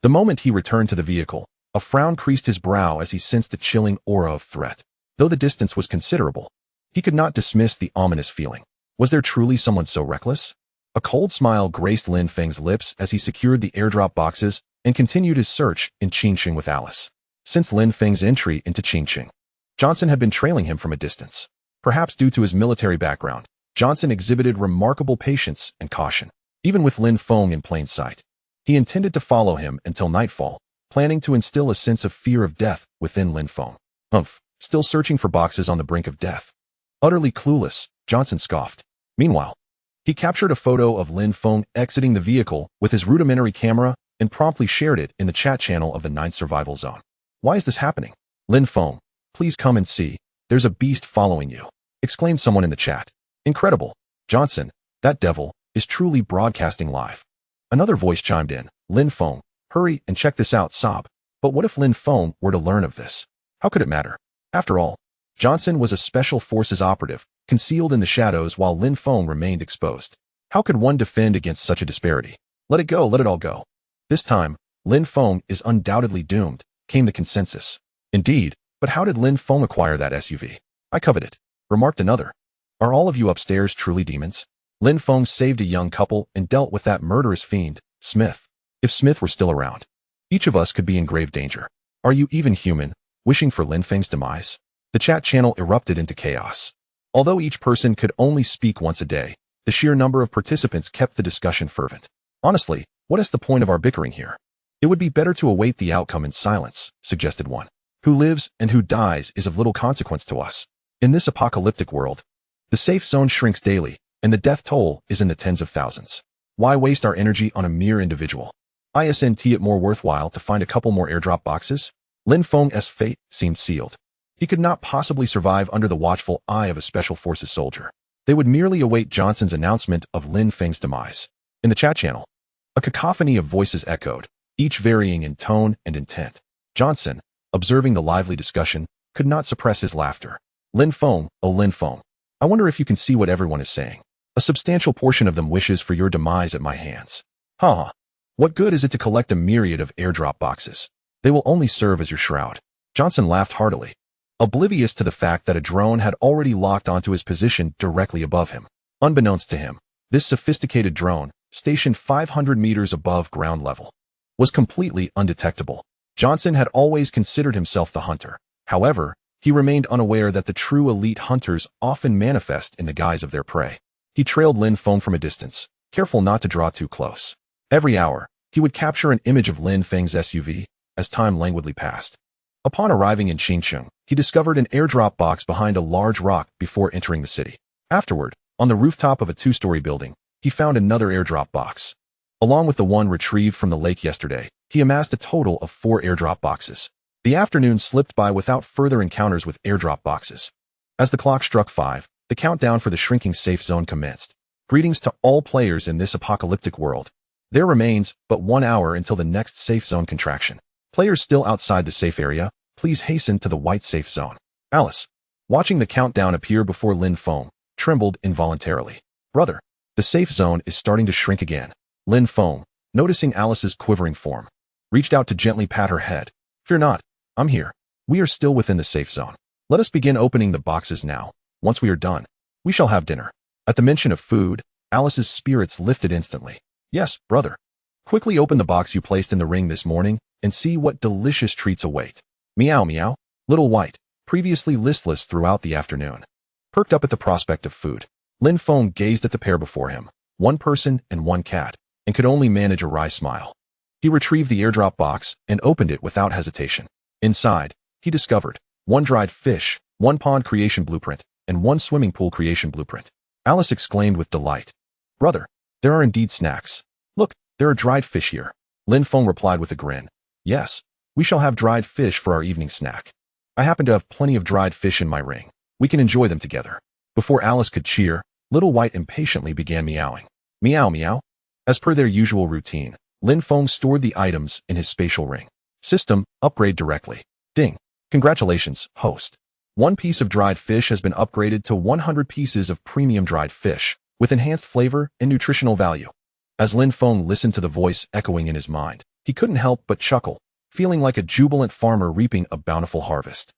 the moment he returned to the vehicle, a frown creased his brow as he sensed a chilling aura of threat. Though the distance was considerable, he could not dismiss the ominous feeling. Was there truly someone so reckless? A cold smile graced Lin Feng's lips as he secured the airdrop boxes and continued his search in Qingcheng with Alice. Since Lin Feng's entry into Qingcheng, Johnson had been trailing him from a distance. Perhaps due to his military background, Johnson exhibited remarkable patience and caution, even with Lin Feng in plain sight. He intended to follow him until nightfall, planning to instill a sense of fear of death within Lin Feng. Still searching for boxes on the brink of death. Utterly clueless, Johnson scoffed. Meanwhile, he captured a photo of Lin Feng exiting the vehicle with his rudimentary camera and promptly shared it in the chat channel of the Ninth Survival Zone. Why is this happening? Lin Feng, please come and see. There's a beast following you, exclaimed someone in the chat. Incredible. Johnson, that devil, is truly broadcasting live. Another voice chimed in. Lin Feng, hurry and check this out, sob. But what if Lin Feng were to learn of this? How could it matter? After all, Johnson was a special forces operative, concealed in the shadows while Lin Feng remained exposed. How could one defend against such a disparity? Let it go, let it all go. This time, Lin Feng is undoubtedly doomed, came the consensus. Indeed, but how did Lin Feng acquire that SUV? I covet it, remarked another. Are all of you upstairs truly demons? Lin Feng saved a young couple and dealt with that murderous fiend, Smith. If Smith were still around, each of us could be in grave danger. Are you even human, wishing for Lin Feng's demise? The chat channel erupted into chaos. Although each person could only speak once a day, the sheer number of participants kept the discussion fervent. Honestly, what is the point of our bickering here? It would be better to await the outcome in silence, suggested one. Who lives and who dies is of little consequence to us. In this apocalyptic world, the safe zone shrinks daily, and the death toll is in the tens of thousands. Why waste our energy on a mere individual? Isn't it more worthwhile to find a couple more airdrop boxes? Lin Feng's fate seemed sealed. He could not possibly survive under the watchful eye of a special forces soldier. They would merely await Johnson's announcement of Lin Feng's demise. In the chat channel, a cacophony of voices echoed, each varying in tone and intent. Johnson, observing the lively discussion, could not suppress his laughter. Lin Feng, oh Lin Feng, I wonder if you can see what everyone is saying. A substantial portion of them wishes for your demise at my hands. Haha. What good is it to collect a myriad of airdrop boxes? They will only serve as your shroud. Johnson laughed heartily, oblivious to the fact that a drone had already locked onto his position directly above him. Unbeknownst to him, this sophisticated drone, stationed 500 meters above ground level, was completely undetectable. Johnson had always considered himself the hunter. However, he remained unaware that the true elite hunters often manifest in the guise of their prey. He trailed Lin Feng from a distance, careful not to draw too close. Every hour, he would capture an image of Lin Feng's SUV as time languidly passed. Upon arriving in Qingcheng, he discovered an airdrop box behind a large rock before entering the city. Afterward, on the rooftop of a two-story building, he found another airdrop box. Along with the one retrieved from the lake yesterday, he amassed a total of 4 airdrop boxes. The afternoon slipped by without further encounters with airdrop boxes. As the clock struck 5, the countdown for the shrinking safe zone commenced. Greetings to all players in this apocalyptic world. There remains but 1 hour until the next safe zone contraction. Players still outside the safe area, please hasten to the white safe zone. Alice, watching the countdown appear before Lin Feng, trembled involuntarily. Brother, the safe zone is starting to shrink again. Lin Feng, noticing Alice's quivering form, reached out to gently pat her head. Fear not, I'm here. We are still within the safe zone. Let us begin opening the boxes now. Once we are done, we shall have dinner. At the mention of food, Alice's spirits lifted instantly. Yes, brother. Quickly open the box you placed in the ring this morning and see what delicious treats await. Meow meow. Little White, previously listless throughout the afternoon, perked up at the prospect of food. Lin Feng gazed at the pair before him, one person and one cat, and could only manage a wry smile. He retrieved the airdrop box and opened it without hesitation. Inside, he discovered 1 dried fish, 1 pond creation blueprint, and 1 swimming pool creation blueprint. Alice exclaimed with delight. Brother, there are indeed snacks. Look, there are dried fish here. Lin Feng replied with a grin. Yes, we shall have dried fish for our evening snack. I happen to have plenty of dried fish in my ring. We can enjoy them together. Before Alice could cheer, Little White impatiently began meowing. Meow meow. As per their usual routine, Lin Feng stored the items in his spatial ring. System, upgrade directly. Ding. Congratulations, host. 1 piece of dried fish has been upgraded to 100 pieces of premium dried fish, with enhanced flavor and nutritional value. As Lin Feng listened to the voice echoing in his mind, he couldn't help but chuckle, feeling like a jubilant farmer reaping a bountiful harvest.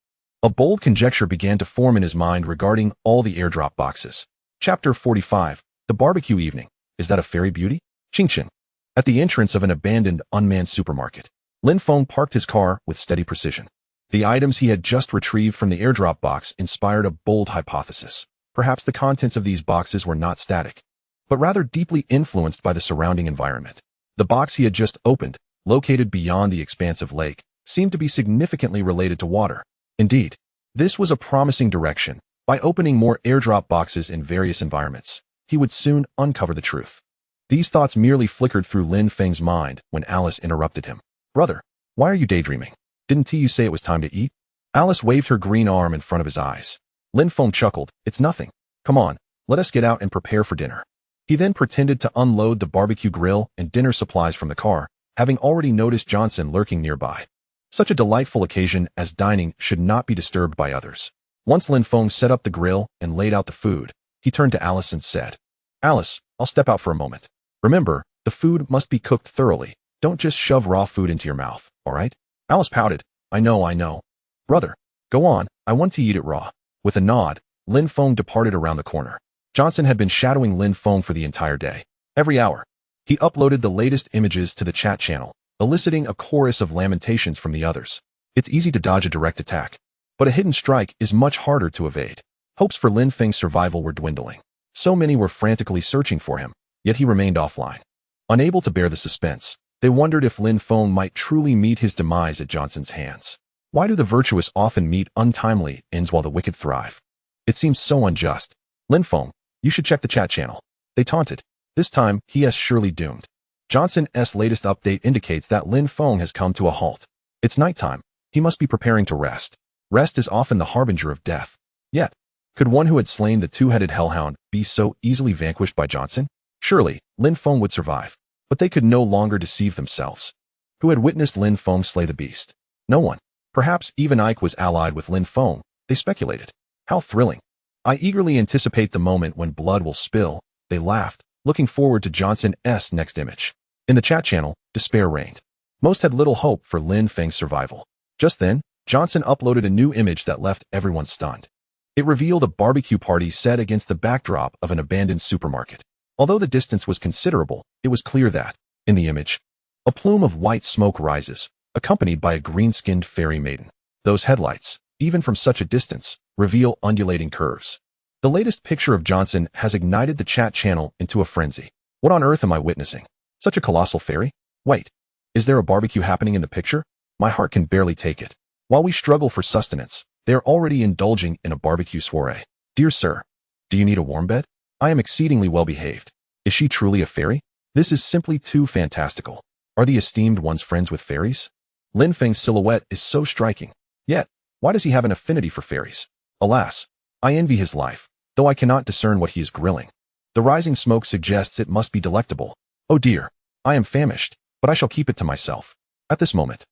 A bold conjecture began to form in his mind regarding all the airdrop boxes. Chapter 45, The Barbecue Evening. Is that a fairy beauty? Qingcheng. At the entrance of an abandoned, unmanned supermarket, Lin Feng parked his car with steady precision. The items he had just retrieved from the airdrop box inspired a bold hypothesis. Perhaps the contents of these boxes were not static, but rather deeply influenced by the surrounding environment. The box he had just opened, located beyond the expansive lake, seemed to be significantly related to water. Indeed, this was a promising direction. By opening more airdrop boxes in various environments, he would soon uncover the truth. These thoughts merely flickered through Lin Feng's mind when Alice interrupted him. Brother, why are you daydreaming? Didn't you say it was time to eat? Alice waved her green arm in front of his eyes. Lin Feng chuckled. It's nothing. Come on, let us get out and prepare for dinner. He then pretended to unload the barbecue grill and dinner supplies from the car, having already noticed Johnson lurking nearby. Such a delightful occasion as dining should not be disturbed by others. Once Lin Feng set up the grill and laid out the food, he turned to Alice and said, Alice, I'll step out for a moment. Remember, the food must be cooked thoroughly. Don't just shove raw food into your mouth, all right? Alice pouted. I know. Brother, go on, I want to eat it raw. With a nod, Lin Feng departed around the corner. Johnson had been shadowing Lin Feng for the entire day. Every hour, he uploaded the latest images to the chat channel, eliciting a chorus of lamentations from the others. It's easy to dodge a direct attack, but a hidden strike is much harder to evade. Hopes for Lin Feng's survival were dwindling. So many were frantically searching for him, yet he remained offline. Unable to bear the suspense, they wondered if Lin Feng might truly meet his demise at Johnson's hands. Why do the virtuous often meet untimely ends while the wicked thrive? It seems so unjust. Lin Feng, you should check the chat channel. They taunted. This time, he is surely doomed. Johnson's latest update indicates that Lin Feng has come to a halt. It's nighttime. He must be preparing to rest. Rest is often the harbinger of death. Yet, could one who had slain the two-headed hellhound be so easily vanquished by Johnson? Surely, Lin Feng would survive. But they could no longer deceive themselves. Who had witnessed Lin Feng slay the beast? No one. Perhaps even Ike was allied with Lin Feng, they speculated. How thrilling. I eagerly anticipate the moment when blood will spill, They laughed, looking forward to Johnson's next image. In the chat channel, despair reigned. Most had little hope for Lin Feng's survival. Just then, Johnson uploaded a new image that left everyone stunned. It revealed a barbecue party set against the backdrop of an abandoned supermarket. Although the distance was considerable, it was clear that, in the image, a plume of white smoke rises, accompanied by a green-skinned fairy maiden. Those headlights, even from such a distance, reveal undulating curves. The latest picture of Johnson has ignited the chat channel into a frenzy. What on earth am I witnessing? Such a colossal fairy? Wait, is there a barbecue happening in the picture? My heart can barely take it. While we struggle for sustenance, they are already indulging in a barbecue soiree. Dear sir, do you need a warm bed? I am exceedingly well behaved. Is she truly a fairy? This is simply too fantastical. Are the esteemed ones friends with fairies? Lin Feng's silhouette is so striking. Yet, why does he have an affinity for fairies? Alas, I envy his life, though I cannot discern what he is grilling. The rising smoke suggests it must be delectable. Oh dear, I am famished, but I shall keep it to myself. At this moment,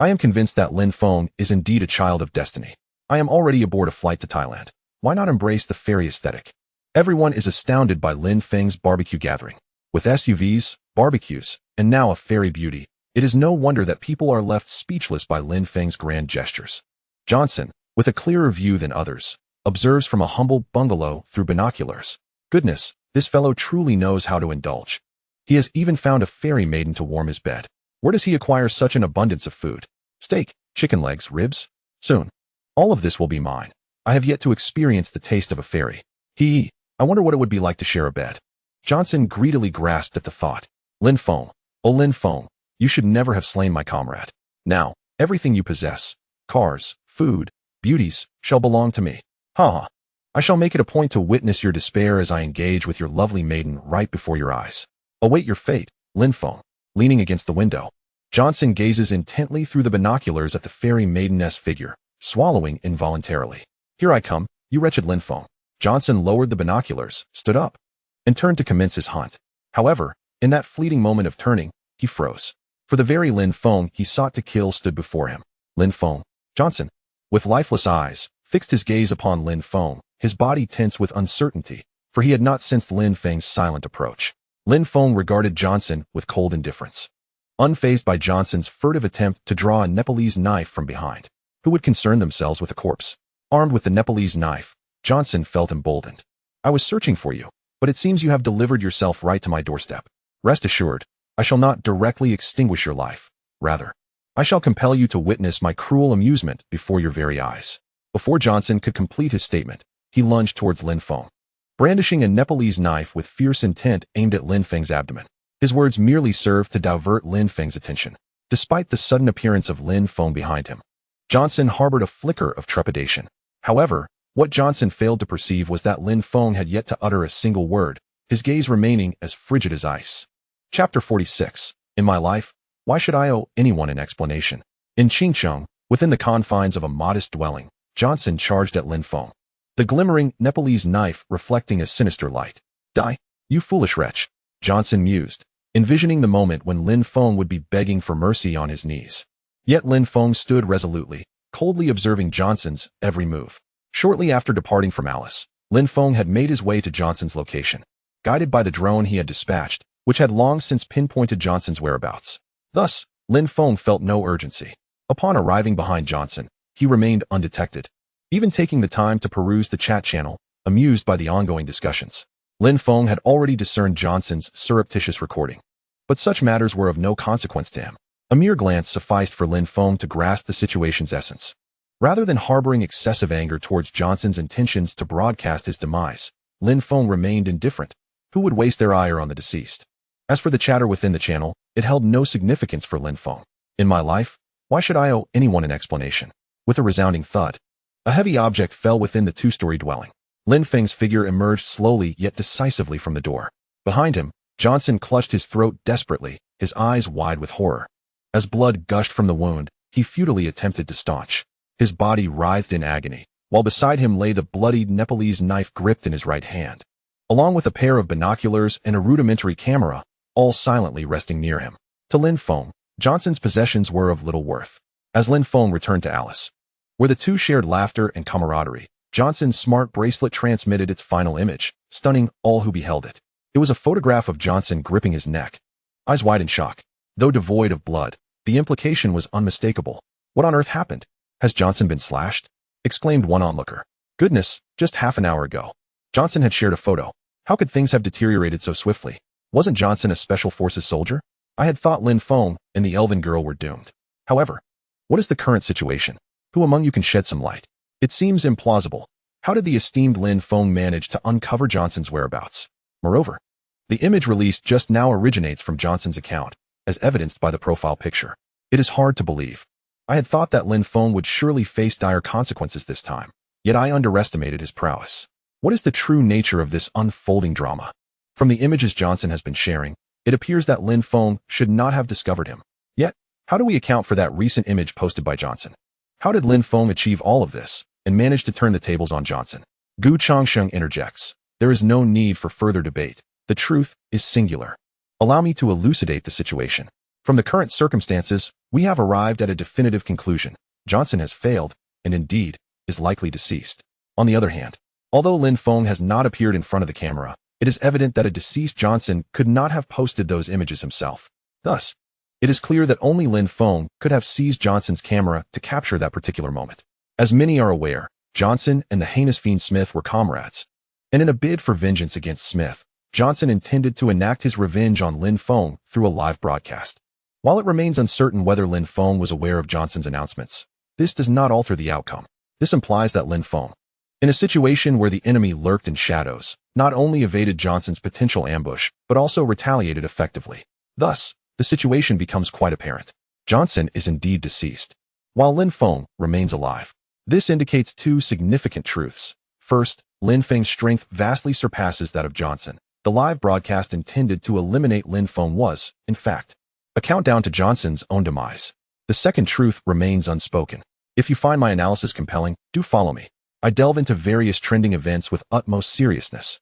I am convinced that Lin Feng is indeed a child of destiny. I am already aboard a flight to Thailand. Why not embrace the fairy aesthetic? Everyone is astounded by Lin Feng's barbecue gathering. With SUVs, barbecues, and now a fairy beauty, it is no wonder that people are left speechless by Lin Feng's grand gestures. Johnson, with a clearer view than others, observes from a humble bungalow through binoculars. Goodness, this fellow truly knows how to indulge. He has even found a fairy maiden to warm his bed. Where does he acquire such an abundance of food? Steak, chicken legs, ribs? Soon. All of this will be mine. I have yet to experience the taste of a fairy. I wonder what it would be like to share a bed. Johnson greedily grasped at the thought. Lin Feng, oh Lin Feng, you should never have slain my comrade. Now, everything you possess, cars, food, beauties, shall belong to me. Ha! I shall make it a point to witness your despair as I engage with your lovely maiden right before your eyes. Await your fate, Lin Feng. Leaning against the window, Johnson gazes intently through the binoculars at the fairy maiden's figure, swallowing involuntarily. Here I come, you wretched Lin Feng. Johnson lowered the binoculars, stood up, and turned to commence his hunt. However, in that fleeting moment of turning, he froze. For the very Lin Feng he sought to kill stood before him. Lin Feng. Johnson, with lifeless eyes, fixed his gaze upon Lin Feng, his body tense with uncertainty, for he had not sensed Lin Feng's silent approach. Lin Feng regarded Johnson with cold indifference, unfazed by Johnson's furtive attempt to draw a Nepalese knife from behind. Who would concern themselves with a corpse? Armed with the Nepalese knife, Johnson felt emboldened. I was searching for you, but it seems you have delivered yourself right to my doorstep. Rest assured, I shall not directly extinguish your life. Rather, I shall compel you to witness my cruel amusement before your very eyes. Before Johnson could complete his statement, he lunged towards Lin Feng, brandishing a Nepalese knife with fierce intent aimed at Lin Feng's abdomen. His words merely served to divert Lin Feng's attention. Despite the sudden appearance of Lin Feng behind him, Johnson harbored a flicker of trepidation. However, what Johnson failed to perceive was that Lin Feng had yet to utter a single word, his gaze remaining as frigid as ice. Chapter 46. In my life, why should I owe anyone an explanation? In Qingcheng, within the confines of a modest dwelling, Johnson charged at Lin Feng, the glimmering Nepalese knife reflecting a sinister light. Die, you foolish wretch, Johnson mused, envisioning the moment when Lin Feng would be begging for mercy on his knees. Yet Lin Feng stood resolutely, coldly observing Johnson's every move. Shortly after departing from Alice, Lin Feng had made his way to Johnson's location, guided by the drone he had dispatched, which had long since pinpointed Johnson's whereabouts. Thus, Lin Feng felt no urgency. Upon arriving behind Johnson, he remained undetected, even taking the time to peruse the chat channel, amused by the ongoing discussions. Lin Feng had already discerned Johnson's surreptitious recording, but such matters were of no consequence to him. A mere glance sufficed for Lin Feng to grasp the situation's essence. Rather than harboring excessive anger towards Johnson's intentions to broadcast his demise, Lin Feng remained indifferent. Who would waste their ire on the deceased? As for the chatter within the channel, it held no significance for Lin Feng. In my life, why should I owe anyone an explanation? With a resounding thud, a heavy object fell within the two-story dwelling. Lin Feng's figure emerged slowly yet decisively from the door. Behind him, Johnson clutched his throat desperately, his eyes wide with horror. As blood gushed from the wound, he futilely attempted to staunch. His body writhed in agony, while beside him lay the bloodied Nepalese knife gripped in his right hand, along with a pair of binoculars and a rudimentary camera, all silently resting near him. To Lin Feng, Johnson's possessions were of little worth. As Lin Feng returned to Alice, where the two shared laughter and camaraderie, Johnson's smart bracelet transmitted its final image, stunning all who beheld it. It was a photograph of Johnson gripping his neck, eyes wide in shock. Though devoid of blood, the implication was unmistakable. What on earth happened? Has Johnson been slashed? Exclaimed one onlooker. Goodness, just half an hour ago. Johnson had shared a photo. How could things have deteriorated so swiftly? Wasn't Johnson a special forces soldier? I had thought Lin Feng and the elven girl were doomed. However, what is the current situation? Who among you can shed some light? It seems implausible. How did the esteemed Lin Feng manage to uncover Johnson's whereabouts? Moreover, the image released just now originates from Johnson's account, as evidenced by the profile picture. It is hard to believe. I had thought that Lin Feng would surely face dire consequences this time, yet I underestimated his prowess. What is the true nature of this unfolding drama? From the images Johnson has been sharing, it appears that Lin Feng should not have discovered him. Yet, how do we account for that recent image posted by Johnson? How did Lin Feng achieve all of this and manage to turn the tables on Johnson? Gu Changsheng interjects. There is no need for further debate. The truth is singular. Allow me to elucidate the situation. From the current circumstances, we have arrived at a definitive conclusion. Johnson has failed, and indeed, is likely deceased. On the other hand, although Lin Feng has not appeared in front of the camera, it is evident that a deceased Johnson could not have posted those images himself. Thus, it is clear that only Lin Feng could have seized Johnson's camera to capture that particular moment. As many are aware, Johnson and the heinous fiend Smith were comrades. And in a bid for vengeance against Smith, Johnson intended to enact his revenge on Lin Feng through a live broadcast. While it remains uncertain whether Lin Feng was aware of Johnson's announcements, this does not alter the outcome. This implies that Lin Feng, in a situation where the enemy lurked in shadows, not only evaded Johnson's potential ambush, but also retaliated effectively. Thus, the situation becomes quite apparent. Johnson is indeed deceased, while Lin Feng remains alive. This indicates two significant truths. First, Lin Feng's strength vastly surpasses that of Johnson. The live broadcast intended to eliminate Lin Feng was, in fact, a countdown to Johnson's own demise. The second truth remains unspoken. If you find my analysis compelling, do follow me. I delve into various trending events with utmost seriousness.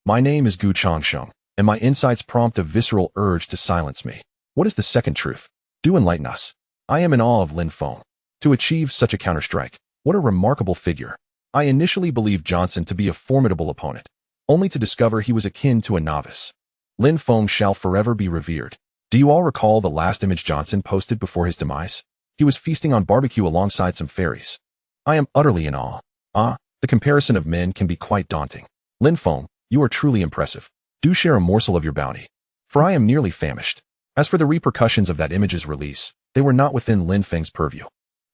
My name is Gu Changsheng, and my insights prompt a visceral urge to silence me. What is the second truth? Do enlighten us. I am in awe of Lin Feng. To achieve such a counterstrike, what a remarkable figure. I initially believed Johnson to be a formidable opponent, only to discover he was akin to a novice. Lin Feng shall forever be revered. Do you all recall the last image Johnson posted before his demise? He was feasting on barbecue alongside some fairies. I am utterly in awe. The comparison of men can be quite daunting. Lin Feng, you are truly impressive. Do share a morsel of your bounty, for I am nearly famished. As for the repercussions of that image's release, they were not within Lin Feng's purview.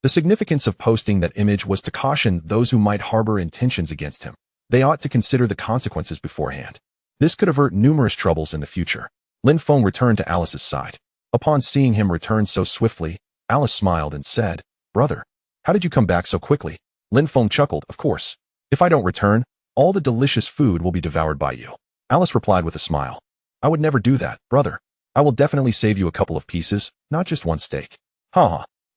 The significance of posting that image was to caution those who might harbor intentions against him. They ought to consider the consequences beforehand. This could avert numerous troubles in the future. Lin Feng returned to Alice's side. Upon seeing him return so swiftly, Alice smiled and said, "Brother, how did you come back so quickly?" Lin Feng chuckled, "Of course. If I don't return, all the delicious food will be devoured by you." Alice replied with a smile, "I would never do that, brother. I will definitely save you a couple of pieces, not just one steak.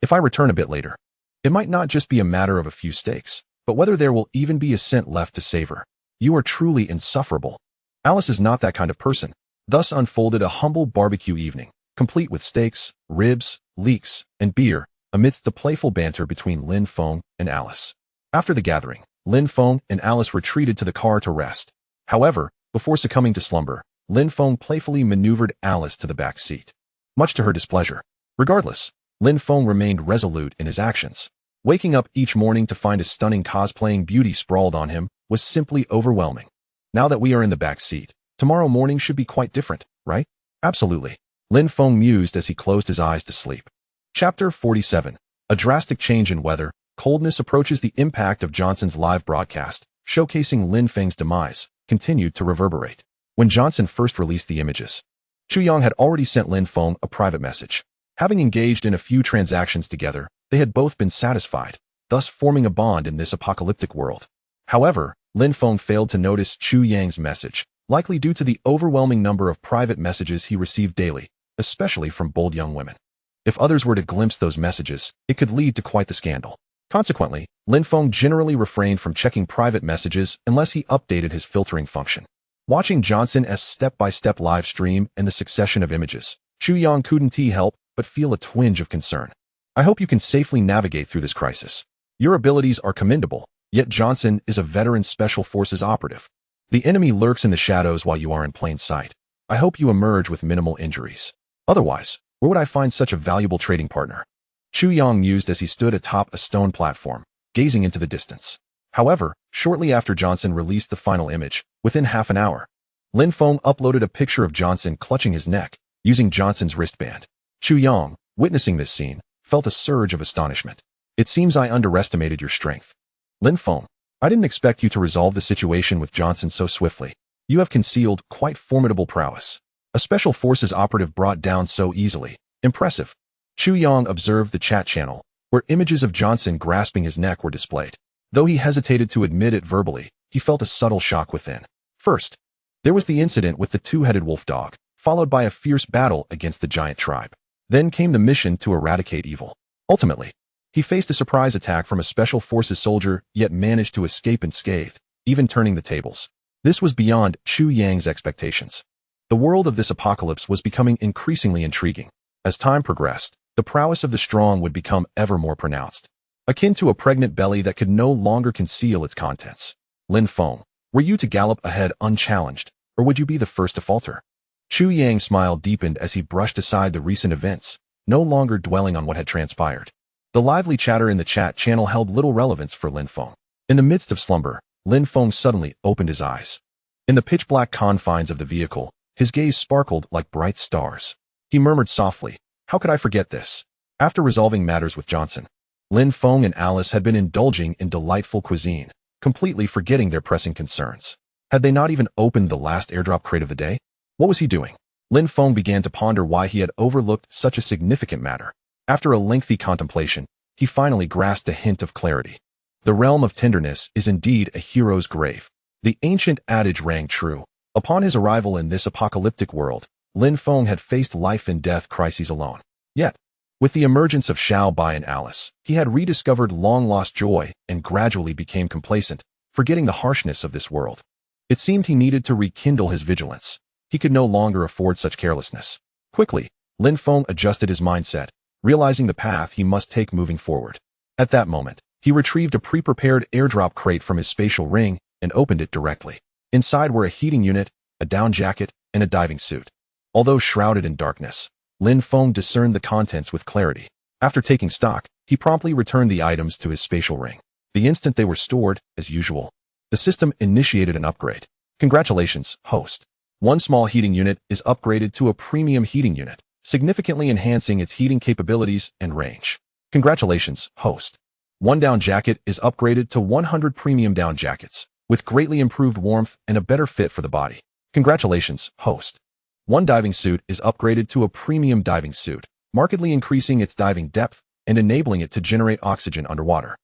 If I return a bit later, it might not just be a matter of a few steaks, but whether there will even be a cent left to savor. You are truly insufferable." Alice is not that kind of person. Thus unfolded a humble barbecue evening, complete with steaks, ribs, leeks, and beer, amidst the playful banter between Lin Feng and Alice. After the gathering, Lin Feng and Alice retreated to the car to rest. However, before succumbing to slumber, Lin Feng playfully maneuvered Alice to the back seat, much to her displeasure. Regardless, Lin Feng remained resolute in his actions. Waking up each morning to find a stunning cosplaying beauty sprawled on him was simply overwhelming. Now that we are in the back seat, tomorrow morning should be quite different, right? Absolutely. Lin Feng mused as he closed his eyes to sleep. Chapter 47. A drastic change in weather. Coldness approaches. The impact of Johnson's live broadcast, showcasing Lin Feng's demise, continued to reverberate. When Johnson first released the images, Chu Yang had already sent Lin Feng a private message. Having engaged in a few transactions together, they had both been satisfied, thus forming a bond in this apocalyptic world. However, Lin Feng failed to notice Chu Yang's message, likely due to the overwhelming number of private messages he received daily, especially from bold young women. If others were to glimpse those messages, it could lead to quite the scandal. Consequently, Lin Feng generally refrained from checking private messages unless he updated his filtering function. Watching Johnson's step-by-step live stream and the succession of images, Chu Yang couldn't help but feel a twinge of concern. "I hope you can safely navigate through this crisis. Your abilities are commendable, yet Johnson is a veteran special forces operative. The enemy lurks in the shadows while you are in plain sight. I hope you emerge with minimal injuries. Otherwise, where would I find such a valuable trading partner? Chu Yang mused as he stood atop a stone platform, gazing into the distance. However, shortly after Johnson released the final image, within half an hour, Lin Feng uploaded a picture of Johnson clutching his neck, using Johnson's wristband. Chu Yang, witnessing this scene, felt a surge of astonishment. It seems I underestimated your strength. Lin Feng, I didn't expect you to resolve the situation with Johnson so swiftly. You have concealed quite formidable prowess. A special forces operative brought down so easily. Impressive. Chu Yang observed the chat channel, where images of Johnson grasping his neck were displayed. Though he hesitated to admit it verbally, he felt a subtle shock within. First, there was the incident with the two-headed wolf dog, followed by a fierce battle against the giant tribe. Then came the mission to eradicate evil. Ultimately, he faced a surprise attack from a special forces soldier, yet managed to escape unscathed, even turning the tables. This was beyond Chu Yang's expectations. The world of this apocalypse was becoming increasingly intriguing. As time progressed, the prowess of the strong would become ever more pronounced, akin to a pregnant belly that could no longer conceal its contents. Lin Feng, were you to gallop ahead unchallenged, or would you be the first to falter? Chu Yang's smile deepened as he brushed aside the recent events, no longer dwelling on what had transpired. The lively chatter in the chat channel held little relevance for Lin Feng. In the midst of slumber, Lin Feng suddenly opened his eyes. In the pitch-black confines of the vehicle, his gaze sparkled like bright stars. He murmured softly, "How could I forget this?" After resolving matters with Johnson, Lin Feng and Alice had been indulging in delightful cuisine, completely forgetting their pressing concerns. Had they not even opened the last airdrop crate of the day? What was he doing? Lin Feng began to ponder why he had overlooked such a significant matter. After a lengthy contemplation, he finally grasped a hint of clarity. The realm of tenderness is indeed a hero's grave. The ancient adage rang true. Upon his arrival in this apocalyptic world, Lin Feng had faced life and death crises alone. Yet, with the emergence of Xiao Bai and Alice, he had rediscovered long-lost joy and gradually became complacent, forgetting the harshness of this world. It seemed he needed to rekindle his vigilance. He could no longer afford such carelessness. Quickly, Lin Feng adjusted his mindset, realizing the path he must take moving forward. At that moment, he retrieved a pre-prepared airdrop crate from his spatial ring and opened it directly. Inside were a heating unit, a down jacket, and a diving suit. Although shrouded in darkness, Lin Feng discerned the contents with clarity. After taking stock, he promptly returned the items to his spatial ring. The instant they were stored, as usual, the system initiated an upgrade. Congratulations, host. One small heating unit is upgraded to a premium heating unit, significantly enhancing its heating capabilities and range. Congratulations, host. One down jacket is upgraded to 100 premium down jackets, with greatly improved warmth and a better fit for the body. Congratulations, host. One diving suit is upgraded to a premium diving suit, markedly increasing its diving depth and enabling it to generate oxygen underwater.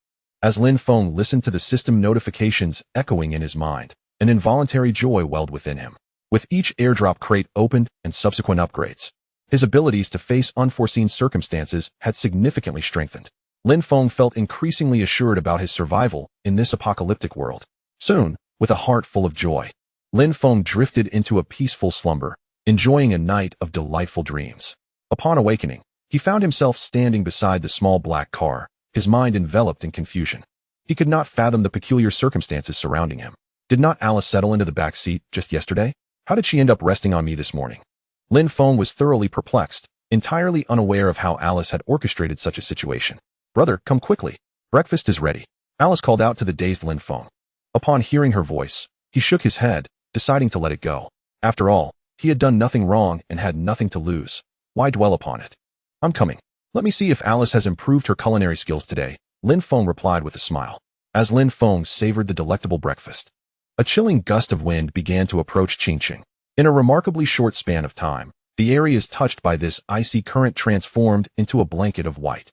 As Lin Feng listened to the system notifications echoing in his mind, an involuntary joy welled within him. With each airdrop crate opened and subsequent upgrades, his abilities to face unforeseen circumstances had significantly strengthened. Lin Feng felt increasingly assured about his survival in this apocalyptic world. Soon, with a heart full of joy, Lin Feng drifted into a peaceful slumber, enjoying a night of delightful dreams. Upon awakening, he found himself standing beside the small black car, his mind enveloped in confusion. He could not fathom the peculiar circumstances surrounding him. Did not Alice settle into the back seat just yesterday? How did she end up resting on me this morning? Lin Feng was thoroughly perplexed, entirely unaware of how Alice had orchestrated such a situation. "Brother, come quickly. Breakfast is ready," Alice called out to the dazed Lin Feng. Upon hearing her voice, he shook his head, deciding to let it go. After all, he had done nothing wrong and had nothing to lose. Why dwell upon it? "I'm coming. Let me see if Alice has improved her culinary skills today," Lin Feng replied with a smile. As Lin Feng savored the delectable breakfast, a chilling gust of wind began to approach Qingqing. In a remarkably short span of time, the areas touched by this icy current transformed into a blanket of white.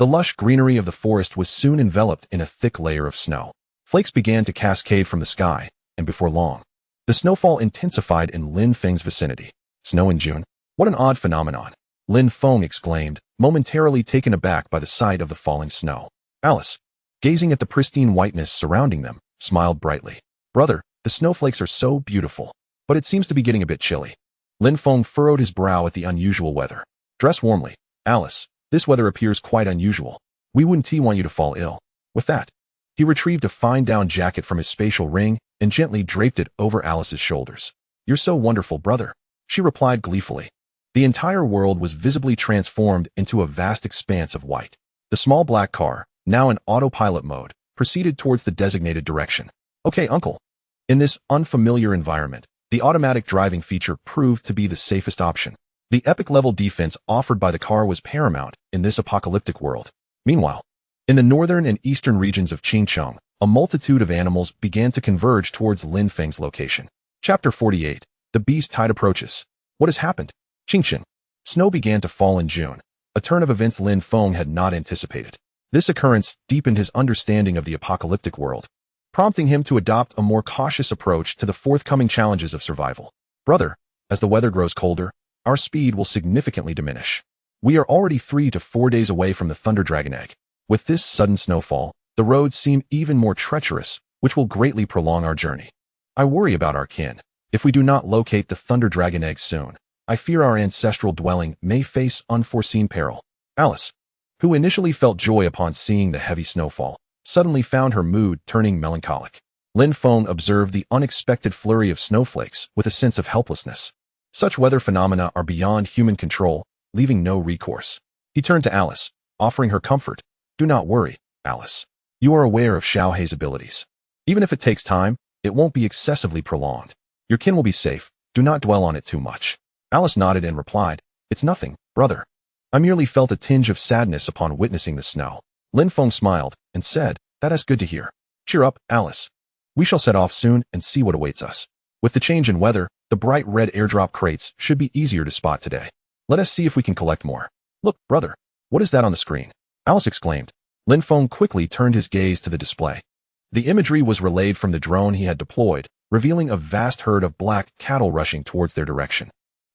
The lush greenery of the forest was soon enveloped in a thick layer of snow. Flakes began to cascade from the sky, and before long, the snowfall intensified in Lin Feng's vicinity. Snow in June? What an odd phenomenon, Lin Feng exclaimed, momentarily taken aback by the sight of the falling snow. Alice, gazing at the pristine whiteness surrounding them, smiled brightly. "Brother, the snowflakes are so beautiful, but it seems to be getting a bit chilly." Lin Feng furrowed his brow at the unusual weather. "Dress warmly, Alice. This weather appears quite unusual. We wouldn't want you to fall ill." With that, he retrieved a fine down jacket from his spatial ring and gently draped it over Alice's shoulders. "You're so wonderful, brother," she replied gleefully. The entire world was visibly transformed into a vast expanse of white. The small black car, now in autopilot mode, proceeded towards the designated direction. "Okay, uncle." In this unfamiliar environment, the automatic driving feature proved to be the safest option. The epic-level defense offered by the car was paramount in this apocalyptic world. Meanwhile, in the northern and eastern regions of Qingcheng, a multitude of animals began to converge towards Lin Feng's location. Chapter 48. The Beast Tide Approaches. What has happened? Qingcheng. Snow began to fall in June, a turn of events Lin Feng had not anticipated. This occurrence deepened his understanding of the apocalyptic world, prompting him to adopt a more cautious approach to the forthcoming challenges of survival. "Brother, as the weather grows colder, our speed will significantly diminish. We are already 3 to 4 days away from the Thunder Dragon Egg. With this sudden snowfall, the roads seem even more treacherous, which will greatly prolong our journey. I worry about our kin. If we do not locate the Thunder Dragon Egg soon, I fear our ancestral dwelling may face unforeseen peril." Alice, who initially felt joy upon seeing the heavy snowfall, suddenly found her mood turning melancholic. Lin Feng observed the unexpected flurry of snowflakes with a sense of helplessness. Such weather phenomena are beyond human control, leaving no recourse. He turned to Alice, offering her comfort. "Do not worry, Alice. You are aware of Xiaohei's abilities. Even if it takes time, it won't be excessively prolonged. Your kin will be safe. Do not dwell on it too much." Alice nodded and replied, "It's nothing, brother. I merely felt a tinge of sadness upon witnessing the snow." Lin Feng smiled and said, "That is good to hear. Cheer up, Alice. We shall set off soon and see what awaits us. With the change in weather, the bright red airdrop crates should be easier to spot today. Let us see if we can collect more." "Look, brother, what is that on the screen?" Alice exclaimed. Lin Feng quickly turned his gaze to the display. The imagery was relayed from the drone he had deployed, revealing a vast herd of black cattle rushing towards their direction.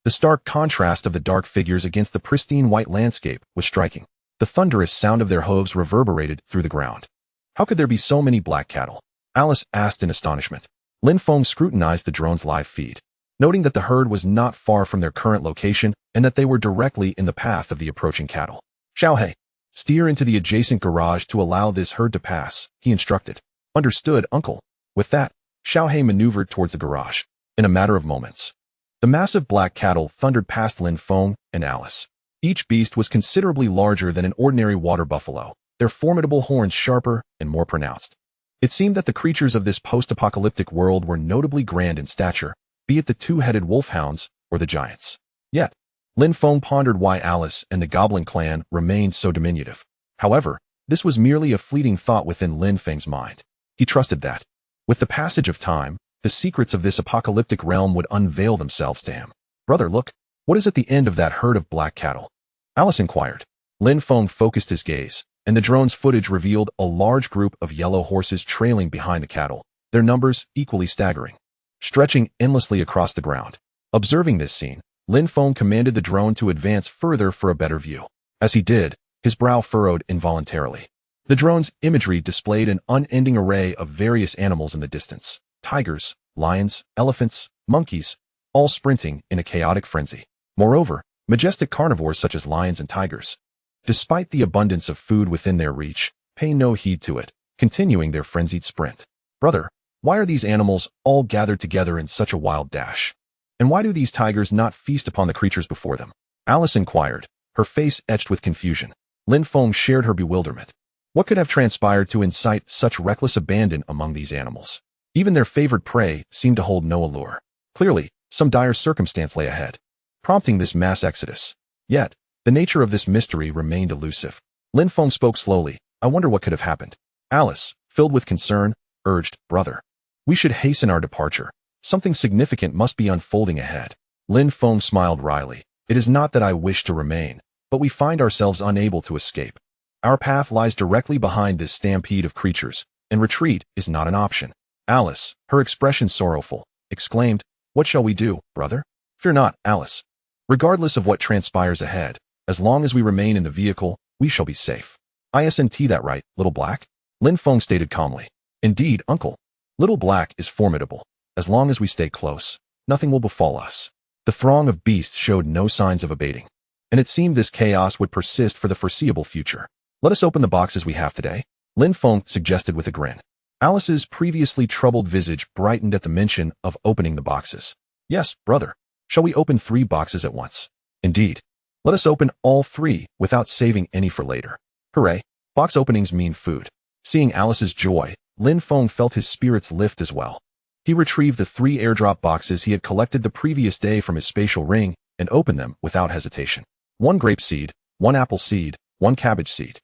The stark contrast of the dark figures against the pristine white landscape was striking. The thunderous sound of their hooves reverberated through the ground. "How could there be so many black cattle?" Alice asked in astonishment. Lin Feng scrutinized the drone's live feed, noting that the herd was not far from their current location and that they were directly in the path of the approaching cattle. "Xiaohei, steer into the adjacent garage to allow this herd to pass," he instructed. "Understood, uncle." With that, Xiaohei maneuvered towards the garage. In a matter of moments, the massive black cattle thundered past Lin Feng and Alice. Each beast was considerably larger than an ordinary water buffalo, their formidable horns sharper and more pronounced. It seemed that the creatures of this post-apocalyptic world were notably grand in stature, be it the two-headed wolfhounds or the giants. Yet, Lin Feng pondered why Alice and the Goblin clan remained so diminutive. However, this was merely a fleeting thought within Lin Feng's mind. He trusted that, with the passage of time, the secrets of this apocalyptic realm would unveil themselves to him. "Brother, look, what is at the end of that herd of black cattle?" Alice inquired. Lin Feng focused his gaze, and the drone's footage revealed a large group of yellow horses trailing behind the cattle, their numbers equally staggering, stretching endlessly across the ground. Observing this scene, Lin Feng commanded the drone to advance further for a better view. As he did, his brow furrowed involuntarily. The drone's imagery displayed an unending array of various animals in the distance. Tigers, lions, elephants, monkeys, all sprinting in a chaotic frenzy. Moreover, majestic carnivores such as lions and tigers, despite the abundance of food within their reach, pay no heed to it, continuing their frenzied sprint. "Brother, why are these animals all gathered together in such a wild dash? And why do these tigers not feast upon the creatures before them?" Alice inquired, her face etched with confusion. Lin Feng shared her bewilderment. What could have transpired to incite such reckless abandon among these animals? Even their favored prey seemed to hold no allure. Clearly, some dire circumstance lay ahead, prompting this mass exodus. Yet, the nature of this mystery remained elusive. Lin Feng spoke slowly. "I wonder what could have happened." Alice, filled with concern, urged, "Brother, we should hasten our departure. Something significant must be unfolding ahead." Lin Feng smiled wryly. "It is not that I wish to remain, but we find ourselves unable to escape. Our path lies directly behind this stampede of creatures, and retreat is not an option." Alice, her expression sorrowful, exclaimed, "What shall we do, brother?" "Fear not, Alice. Regardless of what transpires ahead, as long as we remain in the vehicle, we shall be safe." "Isn't that right, Little Black?" Lin Feng stated calmly. "Indeed, uncle. Little Black is formidable. As long as we stay close, nothing will befall us." The throng of beasts showed no signs of abating, and it seemed this chaos would persist for the foreseeable future. "Let us open the boxes we have today," Lin Feng suggested with a grin. Alice's previously troubled visage brightened at the mention of opening the boxes. Yes, brother. Shall we open 3 boxes at once? Indeed. Let us open all 3 without saving any for later. Hooray. Box openings mean food. Seeing Alice's joy, Lin Feng felt his spirits lift as well. He retrieved the 3 airdrop boxes he had collected the previous day from his spatial ring and opened them without hesitation. 1 grape seed, 1 apple seed, 1 cabbage seed.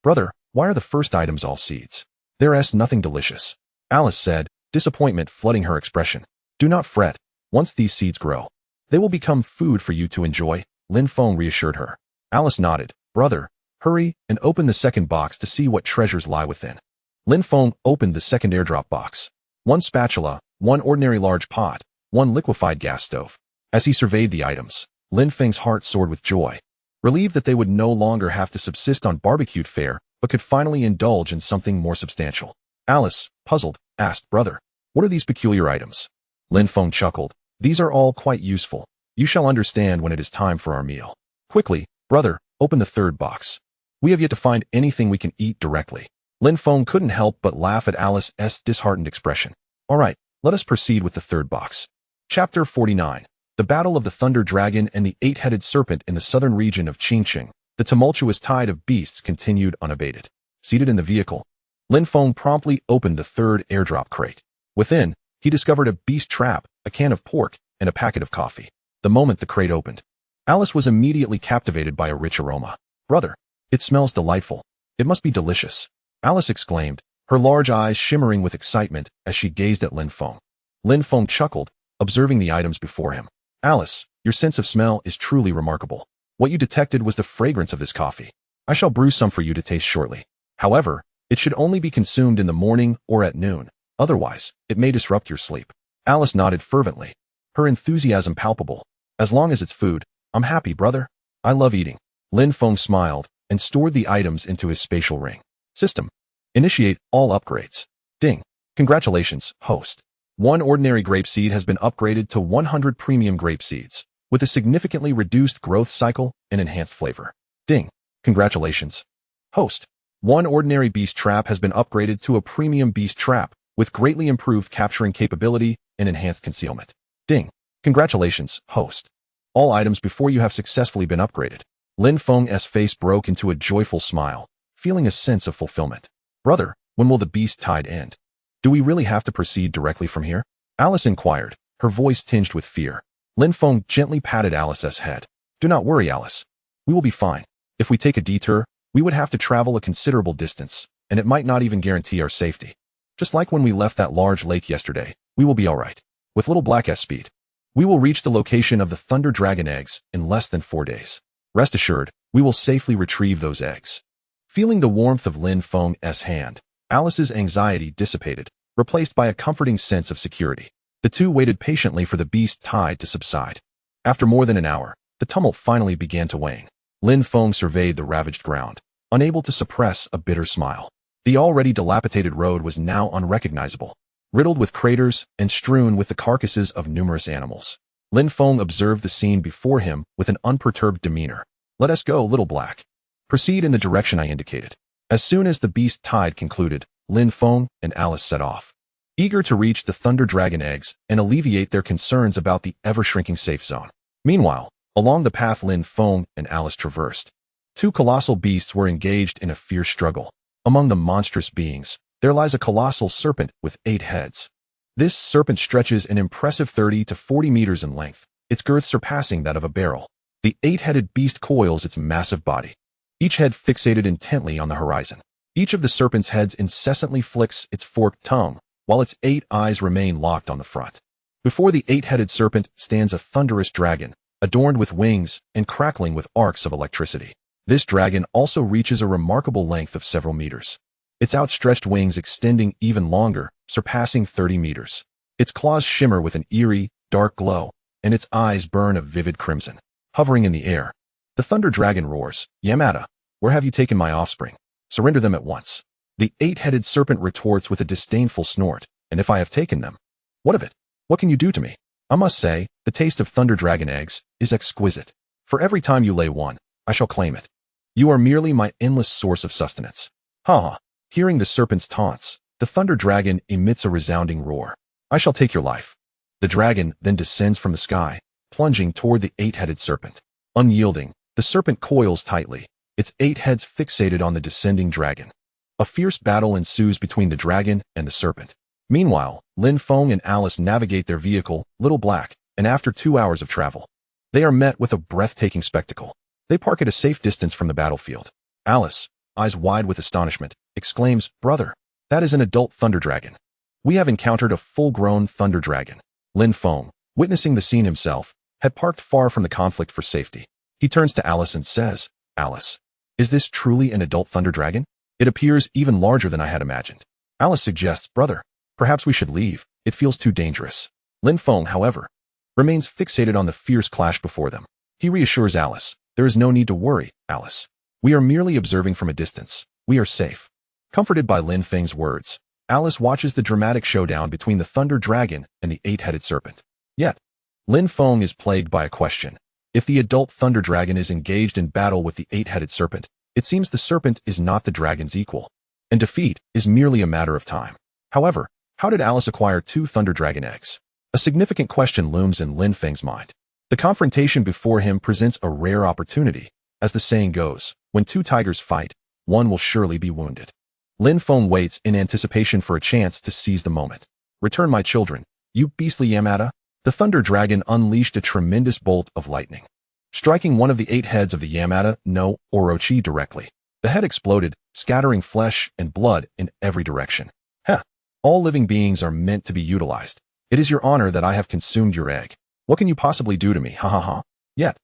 Brother, why are the first items all seeds? There's nothing delicious. Alice said, disappointment flooding her expression. Do not fret. Once these seeds grow, they will become food for you to enjoy, Lin Feng reassured her. Alice nodded. Brother, hurry and open the second box to see what treasures lie within. Lin Feng opened the second airdrop box. 1 spatula, 1 ordinary large pot, 1 liquefied gas stove. As he surveyed the items, Lin Feng's heart soared with joy. Relieved that they would no longer have to subsist on barbecued fare, but could finally indulge in something more substantial. Alice, puzzled, asked, Brother, what are these peculiar items? Lin Feng chuckled. These are all quite useful. You shall understand when it is time for our meal. Quickly, brother, open the 3rd box. We have yet to find anything we can eat directly. Lin Feng couldn't help but laugh at Alice's disheartened expression. All right, let us proceed with the 3rd box. Chapter 49. The Battle of the Thunder Dragon and the 8-Headed Serpent in the southern region of Qingqing. The tumultuous tide of beasts continued unabated. Seated in the vehicle, Lin Feng promptly opened the 3rd airdrop crate. Within, he discovered a beast trap, a can of pork, and a packet of coffee. The moment the crate opened, Alice was immediately captivated by a rich aroma. Brother, it smells delightful. It must be delicious. Alice exclaimed, her large eyes shimmering with excitement as she gazed at Lin Feng. Lin Feng chuckled, observing the items before him. Alice, your sense of smell is truly remarkable. What you detected was the fragrance of this coffee. I shall brew some for you to taste shortly. However, it should only be consumed in the morning or at noon. Otherwise, it may disrupt your sleep. Alice nodded fervently, her enthusiasm palpable. As long as it's food, I'm happy, brother. I love eating. Lin Feng smiled and stored the items into his spatial ring. System. Initiate all upgrades. Ding. Congratulations, host. 1 ordinary grape seed has been upgraded to 100 premium grape seeds, with a significantly reduced growth cycle and enhanced flavor. Ding. Congratulations, host. 1 ordinary beast trap has been upgraded to a premium beast trap, with greatly improved capturing capability and enhanced concealment. Ding. Congratulations, host. All items before you have successfully been upgraded. Lin Feng's face broke into a joyful smile, feeling a sense of fulfillment. Brother, when will the beast tide end? Do we really have to proceed directly from here? Alice inquired, her voice tinged with fear. Lin Feng gently patted Alice's head. Do not worry, Alice. We will be fine. If we take a detour, we would have to travel a considerable distance, and it might not even guarantee our safety. Just like when we left that large lake yesterday, we will be all right. With little Black's speed, we will reach the location of the Thunder Dragon eggs in less than 4 days. Rest assured, we will safely retrieve those eggs. Feeling the warmth of Lin Feng's hand, Alice's anxiety dissipated, replaced by a comforting sense of security. The two waited patiently for the beast tide to subside. After more than an hour, the tumult finally began to wane. Lin Feng surveyed the ravaged ground, unable to suppress a bitter smile. The already dilapidated road was now unrecognizable, riddled with craters and strewn with the carcasses of numerous animals. Lin Feng observed the scene before him with an unperturbed demeanor. Let us go, little Black. Proceed in the direction I indicated. As soon as the beast tide concluded, Lin Feng and Alice set off, eager to reach the Thunder Dragon eggs and alleviate their concerns about the ever-shrinking safe zone. Meanwhile, along the path Lin Feng and Alice traversed, 2 colossal beasts were engaged in a fierce struggle. Among the monstrous beings, there lies a colossal serpent with 8 heads. This serpent stretches an impressive 30 to 40 meters in length, its girth surpassing that of a barrel. The 8-headed beast coils its massive body, each head fixated intently on the horizon. Each of the serpent's heads incessantly flicks its forked tongue, while its 8 eyes remain locked on the front. Before the 8-headed serpent stands a thunderous dragon, adorned with wings and crackling with arcs of electricity. This dragon also reaches a remarkable length of several meters, its outstretched wings extending even longer, surpassing 30 meters. Its claws shimmer with an eerie, dark glow, and its eyes burn a vivid crimson. Hovering in the air, the thunder dragon roars, Yamada, where have you taken my offspring? Surrender them at once. The 8-headed serpent retorts with a disdainful snort, and if I have taken them, what of it? What can you do to me? I must say, the taste of thunder dragon eggs is exquisite. For every time you lay one, I shall claim it. You are merely my endless source of sustenance. Ha ha. Hearing the serpent's taunts, The thunder dragon emits a resounding roar. I shall take your life. The dragon then descends from the sky, plunging toward the eight-headed serpent. Unyielding, the serpent coils tightly, its 8 heads fixated on the descending dragon. A fierce battle ensues between the dragon and the serpent. Meanwhile, Lin Feng and Alice navigate their vehicle, Little Black, and after 2 hours of travel, they are met with a breathtaking spectacle. They park at a safe distance from the battlefield. Alice, eyes wide with astonishment, exclaims, "Brother, that is an adult thunder dragon. We have encountered a full-grown thunder dragon." Lin Feng, witnessing the scene himself, had parked far from the conflict for safety. He turns to Alice and says, "Alice, is this truly an adult thunder dragon? It appears even larger than I had imagined." Alice suggests, "Brother, perhaps we should leave. It feels too dangerous." Lin Feng, however, remains fixated on the fierce clash before them. He reassures Alice, "There is no need to worry, Alice. We are merely observing from a distance. We are safe." Comforted by Lin Feng's words, Alice watches the dramatic showdown between the thunder dragon and the 8-headed serpent. Yet, Lin Feng is plagued by a question. If the adult thunder dragon is engaged in battle with the 8-headed serpent, it seems the serpent is not the dragon's equal, and defeat is merely a matter of time. However, how did Alice acquire 2 thunder dragon eggs? A significant question looms in Lin Feng's mind. The confrontation before him presents a rare opportunity. As the saying goes, when 2 tigers fight, one will surely be wounded. Lin Feng waits in anticipation for a chance to seize the moment. "Return my children, you beastly Yamada." The thunder dragon unleashed a tremendous bolt of lightning, striking one of the 8 heads of the Yamada no Orochi directly. The head exploded, scattering flesh and blood in every direction. "Heh, all living beings are meant to be utilized. It is your honor that I have consumed your egg. What can you possibly do to me, ha ha ha?" Yet,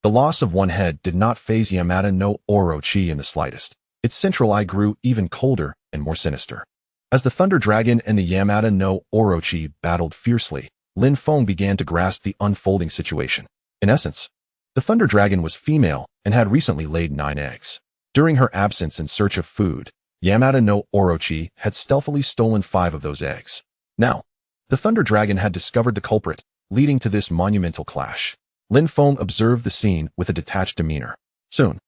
the loss of one head did not faze Yamada no Orochi in the slightest. Its central eye grew even colder and more sinister. As the thunder dragon and the Yamada no Orochi battled fiercely, Lin Feng began to grasp the unfolding situation. In essence, the thunder dragon was female and had recently laid 9 eggs. During her absence in search of food, Yamada no Orochi had stealthily stolen 5 of those eggs. Now, the thunder dragon had discovered the culprit, leading to this monumental clash. Lin Feng observed the scene with a detached demeanor. Soon,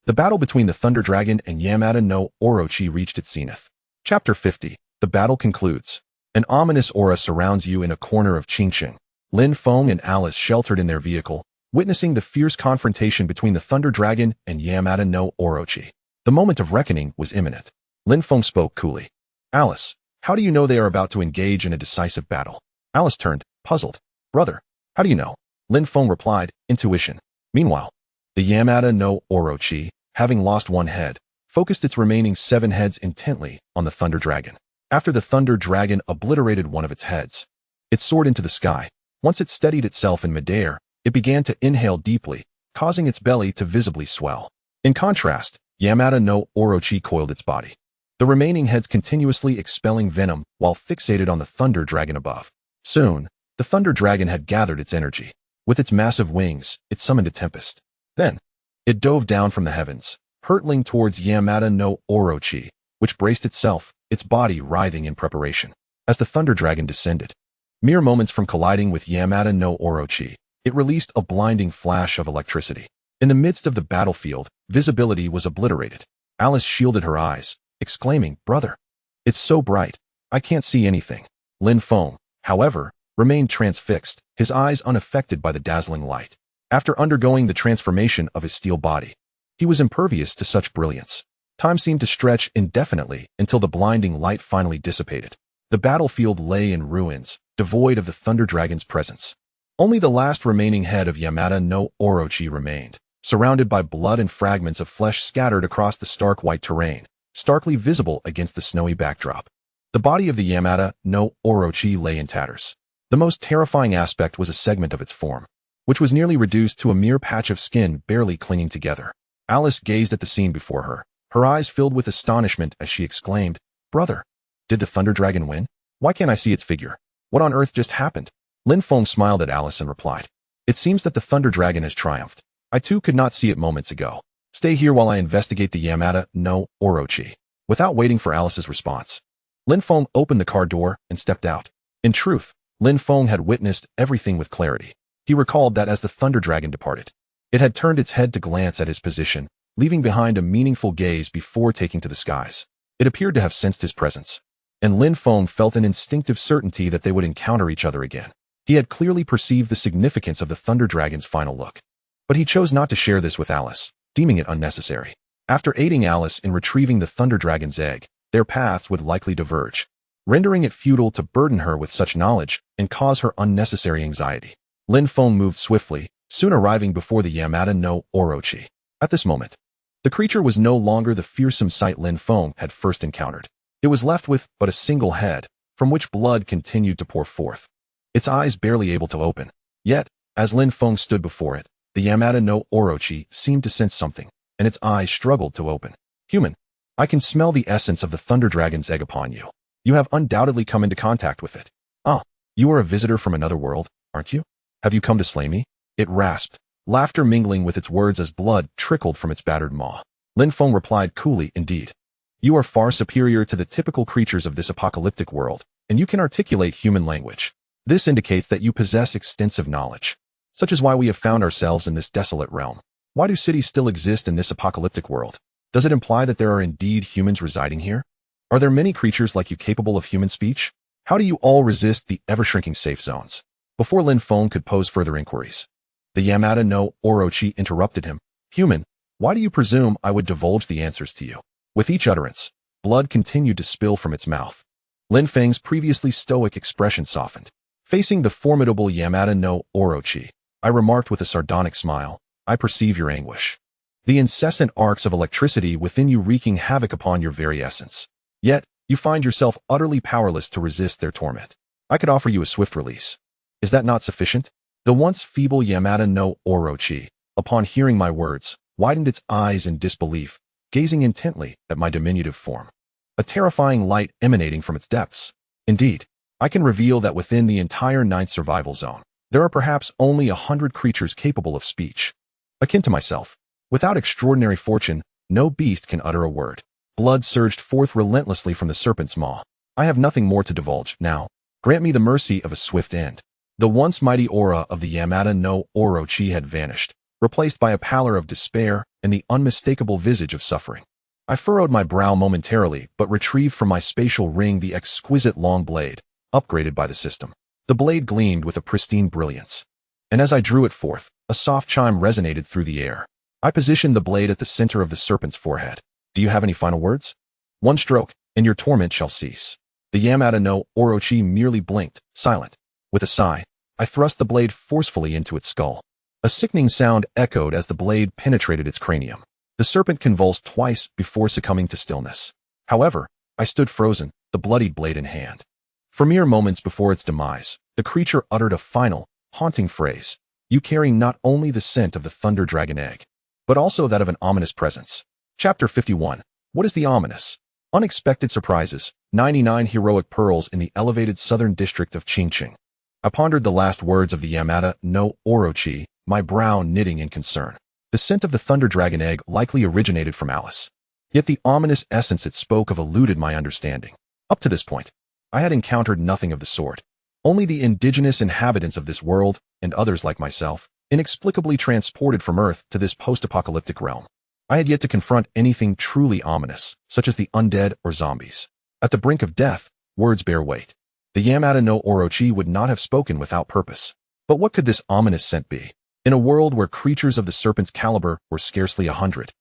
the battle between the thunder dragon and Yamada no Orochi reached its zenith. Chapter 50. The battle concludes. An ominous aura surrounds you in a corner of Qingqing. Lin Feng and Alice sheltered in their vehicle, witnessing the fierce confrontation between the thunder dragon and Yamada no Orochi. The moment of reckoning was imminent. Lin Feng spoke coolly. "Alice, how do you know they are about to engage in a decisive battle?" Alice turned, puzzled. "Brother, how do you know?" Lin Feng replied, "Intuition." Meanwhile, the Yamada no Orochi, having lost 1 head, focused its remaining 7 heads intently on the thunder dragon. After the thunder dragon obliterated one of its heads, it soared into the sky. Once it steadied itself in midair, it began to inhale deeply, causing its belly to visibly swell. In contrast, Yamada no Orochi coiled its body, the remaining heads continuously expelling venom while fixated on the thunder dragon above. Soon, the thunder dragon had gathered its energy. With its massive wings, it summoned a tempest. Then, it dove down from the heavens, hurtling towards Yamada no Orochi, which braced itself, its body writhing in preparation. As the thunder dragon descended, mere moments from colliding with Yamada no Orochi, it released a blinding flash of electricity. In the midst of the battlefield, visibility was obliterated. Alice shielded her eyes, exclaiming, "Brother, it's so bright, I can't see anything." Lin Feng, however, remained transfixed, his eyes unaffected by the dazzling light. After undergoing the transformation of his steel body, he was impervious to such brilliance. Time seemed to stretch indefinitely until the blinding light finally dissipated. The battlefield lay in ruins, devoid of the thunder dragon's presence. Only the last remaining head of Yamada no Orochi remained, surrounded by blood and fragments of flesh scattered across the stark white terrain, starkly visible against the snowy backdrop. The body of the Yamada no Orochi lay in tatters. The most terrifying aspect was a segment of its form, which was nearly reduced to a mere patch of skin barely clinging together. Alice gazed at the scene before her, her eyes filled with astonishment as she exclaimed, "Brother, did the thunder dragon win? Why can't I see its figure? What on earth just happened?" Lin Feng smiled at Alice and replied, "It seems that the thunder dragon has triumphed. I too could not see it moments ago. Stay here while I investigate the Yamada no Orochi." Without waiting for Alice's response, Lin Feng opened the car door and stepped out. In truth, Lin Feng had witnessed everything with clarity. He recalled that as the thunder dragon departed, it had turned its head to glance at his position, leaving behind a meaningful gaze before taking to the skies. It appeared to have sensed his presence. and Lin Feng felt an instinctive certainty that they would encounter each other again. He had clearly perceived the significance of the Thunder Dragon's final look. But he chose not to share this with Alice, deeming it unnecessary. After aiding Alice in retrieving the Thunder Dragon's egg, their paths would likely diverge, rendering it futile to burden her with such knowledge and cause her unnecessary anxiety. Lin Feng moved swiftly, soon arriving before the Yamada no Orochi. At this moment, the creature was no longer the fearsome sight Lin Feng had first encountered. It was left with but a single head, from which blood continued to pour forth, its eyes barely able to open. Yet, as Lin Feng stood before it, the Yamada no Orochi seemed to sense something, and its eyes struggled to open. Human, I can smell the essence of the Thunder Dragon's egg upon you. You have undoubtedly come into contact with it. Ah, you are a visitor from another world, aren't you? Have you come to slay me? It rasped, laughter mingling with its words as blood trickled from its battered maw. Lin Feng replied coolly, indeed. You are far superior to the typical creatures of this apocalyptic world, and you can articulate human language. This indicates that you possess extensive knowledge. Such is why we have found ourselves in this desolate realm. Why do cities still exist in this apocalyptic world? Does it imply that there are indeed humans residing here? Are there many creatures like you capable of human speech? How do you all resist the ever-shrinking safe zones? Before Lin Feng could pose further inquiries, the Yamada no Orochi interrupted him. Human, why do you presume I would divulge the answers to you? With each utterance, blood continued to spill from its mouth. Lin Feng's previously stoic expression softened. Facing the formidable Yamada no Orochi, I remarked with a sardonic smile, I perceive your anguish. The incessant arcs of electricity within you wreaking havoc upon your very essence. Yet, you find yourself utterly powerless to resist their torment. I could offer you a swift release. Is that not sufficient? The once feeble Yamada no Orochi, upon hearing my words, widened its eyes in disbelief, gazing intently at my diminutive form. A terrifying light emanating from its depths. Indeed, I can reveal that within the entire 9th survival zone, there are perhaps only 100 creatures capable of speech. Akin to myself, without extraordinary fortune, no beast can utter a word. Blood surged forth relentlessly from the serpent's maw. I have nothing more to divulge now. Grant me the mercy of a swift end. The once mighty aura of the Yamada no Orochi had vanished, replaced by a pallor of despair and the unmistakable visage of suffering. I furrowed my brow momentarily, but retrieved from my spatial ring the exquisite long blade, upgraded by the system. The blade gleamed with a pristine brilliance, and as I drew it forth, a soft chime resonated through the air. I positioned the blade at the center of the serpent's forehead. Do you have any final words? One stroke, and your torment shall cease. The Yamada no Orochi merely blinked, silent. With a sigh, I thrust the blade forcefully into its skull. A sickening sound echoed as the blade penetrated its cranium. The serpent convulsed twice before succumbing to stillness. However, I stood frozen, the bloodied blade in hand. For mere moments before its demise, the creature uttered a final, haunting phrase. You carry not only the scent of the Thunder Dragon egg, but also that of an ominous presence. Chapter 51. What is the ominous? Unexpected surprises, 99 heroic pearls in the elevated southern district of Qingqing. I pondered the last words of the Yamada no Orochi, my brow knitting in concern. The scent of the Thunder Dragon egg likely originated from Alice. Yet the ominous essence it spoke of eluded my understanding. Up to this point, I had encountered nothing of the sort. Only the indigenous inhabitants of this world, and others like myself, inexplicably transported from Earth to this post-apocalyptic realm. I had yet to confront anything truly ominous, such as the undead or zombies. At the brink of death, words bear weight. The Yamada no Orochi would not have spoken without purpose. But what could this ominous scent be? In a world where creatures of the serpent's caliber were scarcely 100,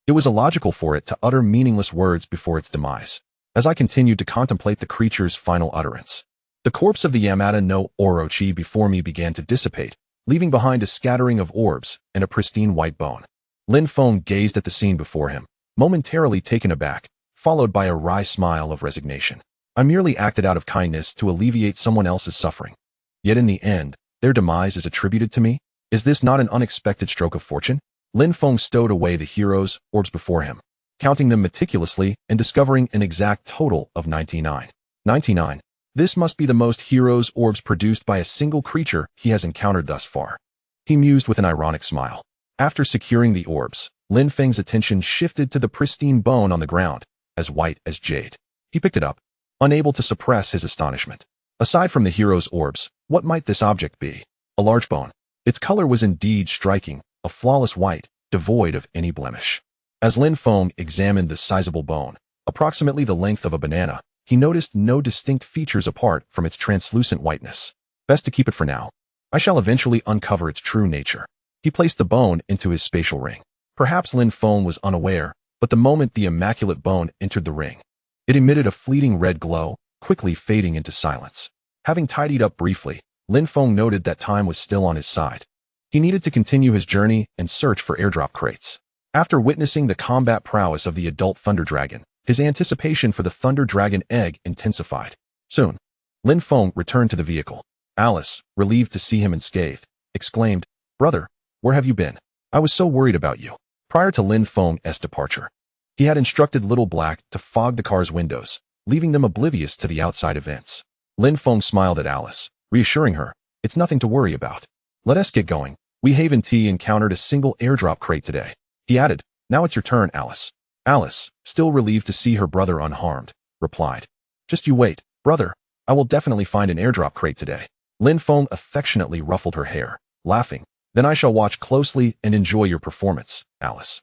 it was illogical for it to utter meaningless words before its demise. As I continued to contemplate the creature's final utterance, the corpse of the Yamada no Orochi before me began to dissipate, leaving behind a scattering of orbs and a pristine white bone. Lin Feng gazed at the scene before him, momentarily taken aback, followed by a wry smile of resignation. I merely acted out of kindness to alleviate someone else's suffering. Yet in the end, their demise is attributed to me? Is this not an unexpected stroke of fortune? Lin Feng stowed away the hero's orbs before him, counting them meticulously and discovering an exact total of 99. 99. This must be the most hero's orbs produced by a single creature he has encountered thus far. He mused with an ironic smile. After securing the orbs, Lin Feng's attention shifted to the pristine bone on the ground, as white as jade. He picked it up, unable to suppress his astonishment. Aside from the hero's orbs, what might this object be? A large bone. Its color was indeed striking, a flawless white, devoid of any blemish. As Lin Feng examined the sizable bone, approximately the length of a banana, he noticed no distinct features apart from its translucent whiteness. Best to keep it for now. I shall eventually uncover its true nature. He placed the bone into his spatial ring. Perhaps Lin Feng was unaware, but the moment the immaculate bone entered the ring, it emitted a fleeting red glow, quickly fading into silence. Having tidied up briefly, Lin Feng noted that time was still on his side. He needed to continue his journey and search for airdrop crates. After witnessing the combat prowess of the adult Thunder Dragon, his anticipation for the Thunder Dragon egg intensified. Soon, Lin Feng returned to the vehicle. Alice, relieved to see him unscathed, exclaimed, "Brother, where have you been? I was so worried about you." Prior to Lin Feng's departure, he had instructed Little Black to fog the car's windows, leaving them oblivious to the outside events. Lin Feng smiled at Alice, reassuring her, "It's nothing to worry about. Let us get going. We haven't encountered a single airdrop crate today." He added, "Now it's your turn, Alice." Alice, still relieved to see her brother unharmed, replied, "Just you wait, brother. I will definitely find an airdrop crate today." Lin Feng affectionately ruffled her hair, laughing, "Then I shall watch closely and enjoy your performance, Alice."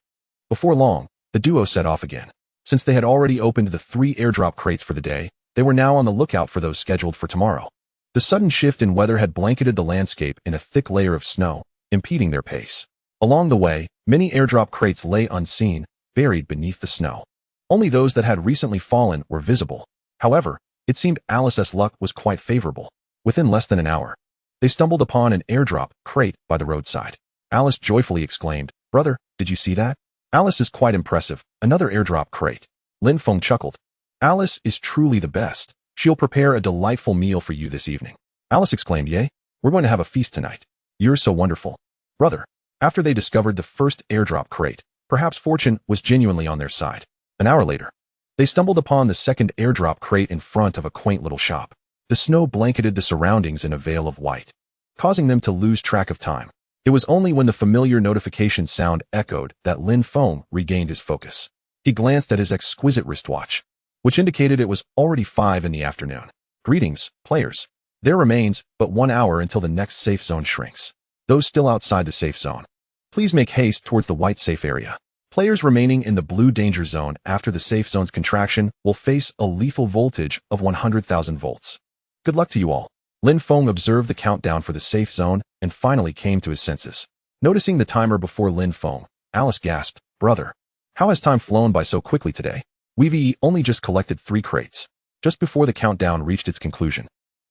Before long, the duo set off again. Since they had already opened the 3 airdrop crates for the day, they were now on the lookout for those scheduled for tomorrow. The sudden shift in weather had blanketed the landscape in a thick layer of snow, impeding their pace. Along the way, many airdrop crates lay unseen, buried beneath the snow. Only those that had recently fallen were visible. However, it seemed Alice's luck was quite favorable. Within less than an hour, they stumbled upon an airdrop crate by the roadside. Alice joyfully exclaimed, "Brother, did you see that? Alice is quite impressive. Another airdrop crate." Lin Feng chuckled. "Alice is truly the best. She'll prepare a delightful meal for you this evening." Alice exclaimed, "Yay, we're going to have a feast tonight. You're so wonderful, brother." After they discovered the first airdrop crate, perhaps fortune was genuinely on their side. An hour later, they stumbled upon the second airdrop crate in front of a quaint little shop. The snow blanketed the surroundings in a veil of white, causing them to lose track of time. It was only when the familiar notification sound echoed that Lin Feng regained his focus. He glanced at his exquisite wristwatch, which indicated it was already 5 in the afternoon. "Greetings, players. There remains but 1 hour until the next safe zone shrinks. Those still outside the safe zone, please make haste towards the white safe area. Players remaining in the blue danger zone after the safe zone's contraction will face a lethal voltage of 100,000 volts. Good luck to you all." Lin Feng observed the countdown for the safe zone and finally came to his senses. Noticing the timer before Lin Feng, Alice gasped, "Brother, how has time flown by so quickly today? We've only just collected 3 crates." Just before the countdown reached its conclusion,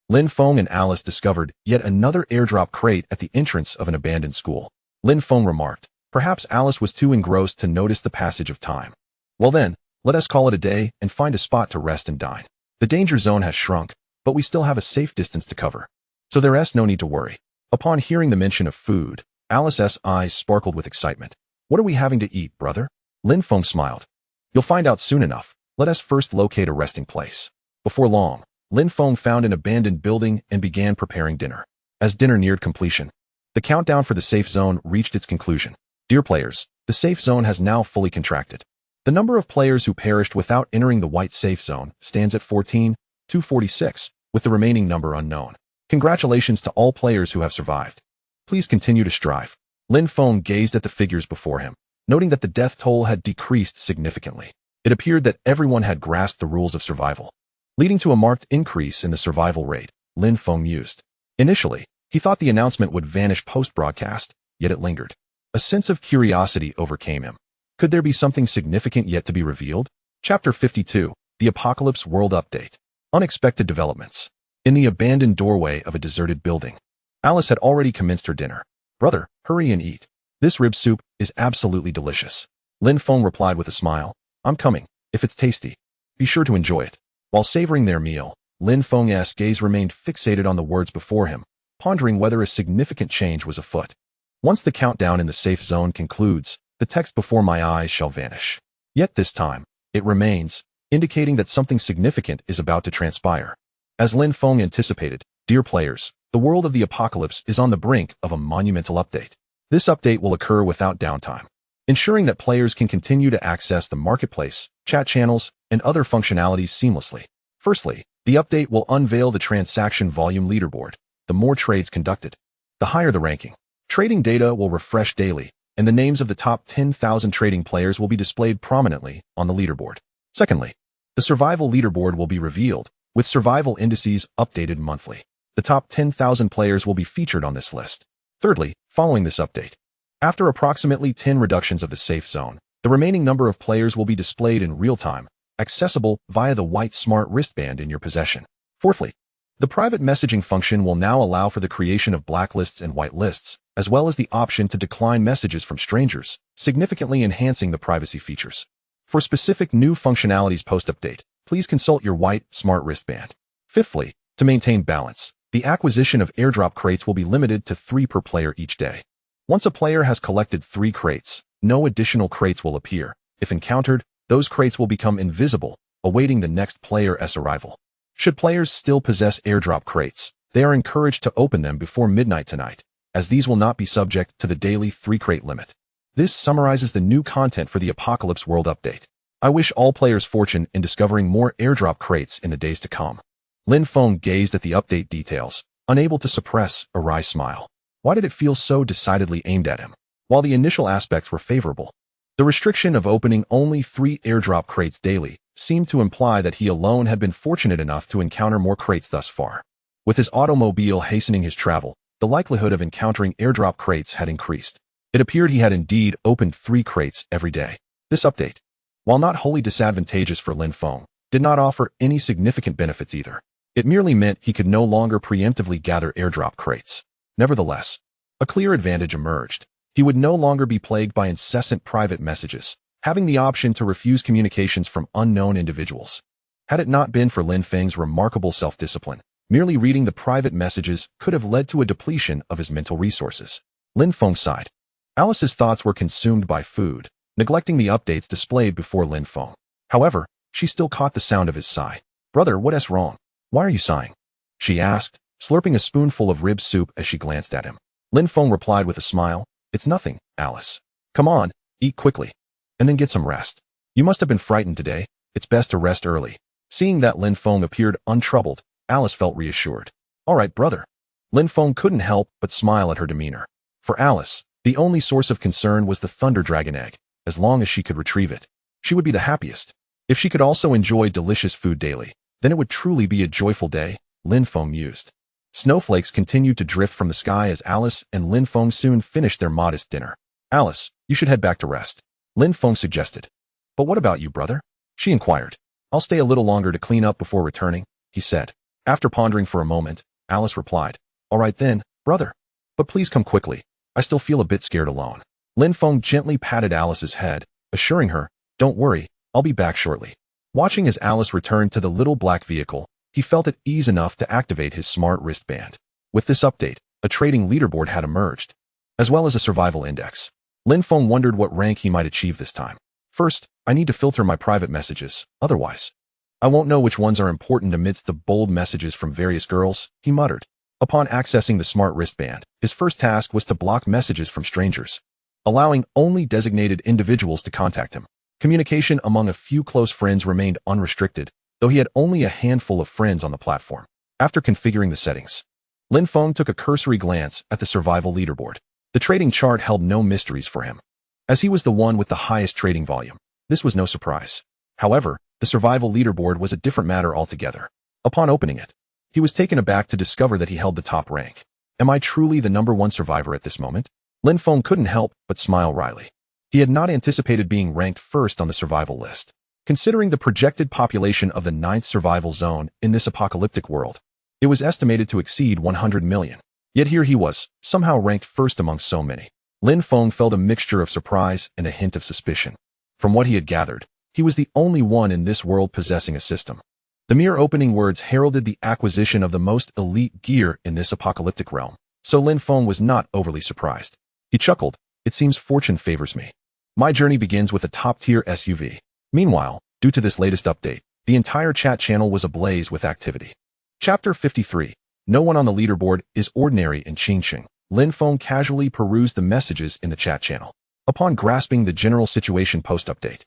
Lin Feng and Alice discovered yet another airdrop crate at the entrance of an abandoned school. Lin Feng remarked, "Perhaps Alice was too engrossed to notice the passage of time. Well then, let us call it a day and find a spot to rest and dine. The danger zone has shrunk, but we still have a safe distance to cover, so there's no need to worry." Upon hearing the mention of food, Alice's eyes sparkled with excitement. "What are we having to eat, brother?" Lin Feng smiled. "You'll find out soon enough. Let us first locate a resting place." Before long, Lin Feng found an abandoned building and began preparing dinner. As dinner neared completion, the countdown for the safe zone reached its conclusion. Dear players, the safe zone has now fully contracted. The number of players who perished without entering the white safe zone stands at 14,246, with the remaining number unknown. Congratulations to all players who have survived. Please continue to strive. Lin Feng gazed at the figures before him, noting that the death toll had decreased significantly. It appeared that everyone had grasped the rules of survival, leading to a marked increase in the survival rate. Lin Feng mused. Initially, he thought the announcement would vanish post-broadcast, yet it lingered. A sense of curiosity overcame him. Could there be something significant yet to be revealed? Chapter 52, The Apocalypse World Update. Unexpected developments. In the abandoned doorway of a deserted building, Alice had already commenced her dinner. "Brother, hurry and eat. This rib soup is absolutely delicious." Lin Feng replied with a smile, "I'm coming. If it's tasty, be sure to enjoy it." While savoring their meal, Lin Feng's gaze remained fixated on the words before him, pondering whether a significant change was afoot. "Once the countdown in the safe zone concludes, the text before my eyes shall vanish. Yet this time, it remains, indicating that something significant is about to transpire." As Lin Feng anticipated, dear players, the world of the apocalypse is on the brink of a monumental update. This update will occur without downtime, ensuring that players can continue to access the marketplace, chat channels, and other functionalities seamlessly. Firstly, the update will unveil the transaction volume leaderboard. The more trades conducted, the higher the ranking. Trading data will refresh daily, and the names of the top 10,000 trading players will be displayed prominently on the leaderboard. Secondly, The survival leaderboard will be revealed, with survival indices updated monthly. The top 10,000 players will be featured on this list. Thirdly, following this update, after approximately 10 reductions of the safe zone, the remaining number of players will be displayed in real time, accessible via the white smart wristband in your possession. Fourthly, the private messaging function will now allow for the creation of blacklists and whitelists, as well as the option to decline messages from strangers, significantly enhancing the privacy features. For specific new functionalities post-update, please consult your white smart wristband. Fifthly, to maintain balance, the acquisition of airdrop crates will be limited to 3 per player each day. Once a player has collected 3 crates, no additional crates will appear. If encountered, those crates will become invisible, awaiting the next player's arrival. Should players still possess airdrop crates, they are encouraged to open them before midnight tonight, as these will not be subject to the daily 3-crate limit. This summarizes the new content for the Apocalypse World Update. I wish all players fortune in discovering more airdrop crates in the days to come. Lin Feng gazed at the update details, unable to suppress a wry smile. Why did it feel so decidedly aimed at him? While the initial aspects were favorable, the restriction of opening only 3 airdrop crates daily seemed to imply that he alone had been fortunate enough to encounter more crates thus far. With his automobile hastening his travel, the likelihood of encountering airdrop crates had increased. It appeared he had indeed opened 3 crates every day. This update, while not wholly disadvantageous for Lin Feng, did not offer any significant benefits either. It merely meant he could no longer preemptively gather airdrop crates. Nevertheless, a clear advantage emerged. He would no longer be plagued by incessant private messages, having the option to refuse communications from unknown individuals. Had it not been for Lin Feng's remarkable self-discipline, merely reading the private messages could have led to a depletion of his mental resources. Lin Feng sighed. Alice's thoughts were consumed by food, neglecting the updates displayed before Lin Feng. However, she still caught the sound of his sigh. "Brother, what's wrong? Why are you sighing?" she asked, slurping a spoonful of rib soup as she glanced at him. Lin Feng replied with a smile, "It's nothing, Alice. Come on, eat quickly, and then get some rest. You must have been frightened today. It's best to rest early." Seeing that Lin Feng appeared untroubled, Alice felt reassured. "All right, brother." Lin Feng couldn't help but smile at her demeanor. For Alice, the only source of concern was the Thunder Dragon egg. As long as she could retrieve it, she would be the happiest. If she could also enjoy delicious food daily, then it would truly be a joyful day, Lin Feng mused. Snowflakes continued to drift from the sky as Alice and Lin Feng soon finished their modest dinner. "Alice, you should head back to rest," Lin Feng suggested. "But what about you, brother?" she inquired. "I'll stay a little longer to clean up before returning," he said. After pondering for a moment, Alice replied, "All right then, brother. But please come quickly. I still feel a bit scared alone." Lin Feng gently patted Alice's head, assuring her, "Don't worry, I'll be back shortly." Watching as Alice returned to the little black vehicle, he felt at ease enough to activate his smart wristband. With this update, a trading leaderboard had emerged, as well as a survival index. Lin Feng wondered what rank he might achieve this time. "First, I need to filter my private messages, otherwise I won't know which ones are important amidst the bold messages from various girls," he muttered. Upon accessing the smart wristband, his first task was to block messages from strangers, allowing only designated individuals to contact him. Communication among a few close friends remained unrestricted, though he had only a handful of friends on the platform. After configuring the settings, Lin Feng took a cursory glance at the survival leaderboard. The trading chart held no mysteries for him, as he was the one with the highest trading volume. This was no surprise. However, the survival leaderboard was a different matter altogether. Upon opening it, he was taken aback to discover that he held the top rank. Am I truly the #1 survivor at this moment? Lin Feng couldn't help but smile wryly. He had not anticipated being ranked first on the survival list. Considering the projected population of the 9th survival zone in this apocalyptic world, it was estimated to exceed 100 million. Yet here he was, somehow ranked first among so many. Lin Feng felt a mixture of surprise and a hint of suspicion. From what he had gathered, he was the only one in this world possessing a system. The mere opening words heralded the acquisition of the most elite gear in this apocalyptic realm, so Lin Feng was not overly surprised. He chuckled, "It seems fortune favors me. My journey begins with a top-tier SUV." Meanwhile, due to this latest update, the entire chat channel was ablaze with activity. Chapter 53. No one on the leaderboard is ordinary in Qingqing. Lin Feng casually perused the messages in the chat channel. Upon grasping the general situation post-update,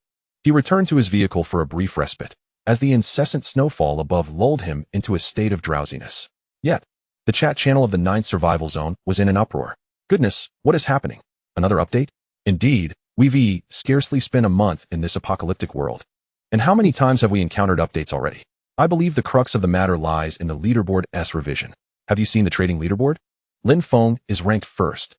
he returned to his vehicle for a brief respite, as the incessant snowfall above lulled him into a state of drowsiness. Yet, the chat channel of the 9th survival zone was in an uproar. Goodness, what is happening? Another update? Indeed, we've scarcely spent a month in this apocalyptic world. And how many times have we encountered updates already? I believe the crux of the matter lies in the leaderboard's revision. Have you seen the trading leaderboard? Lin Feng is ranked first.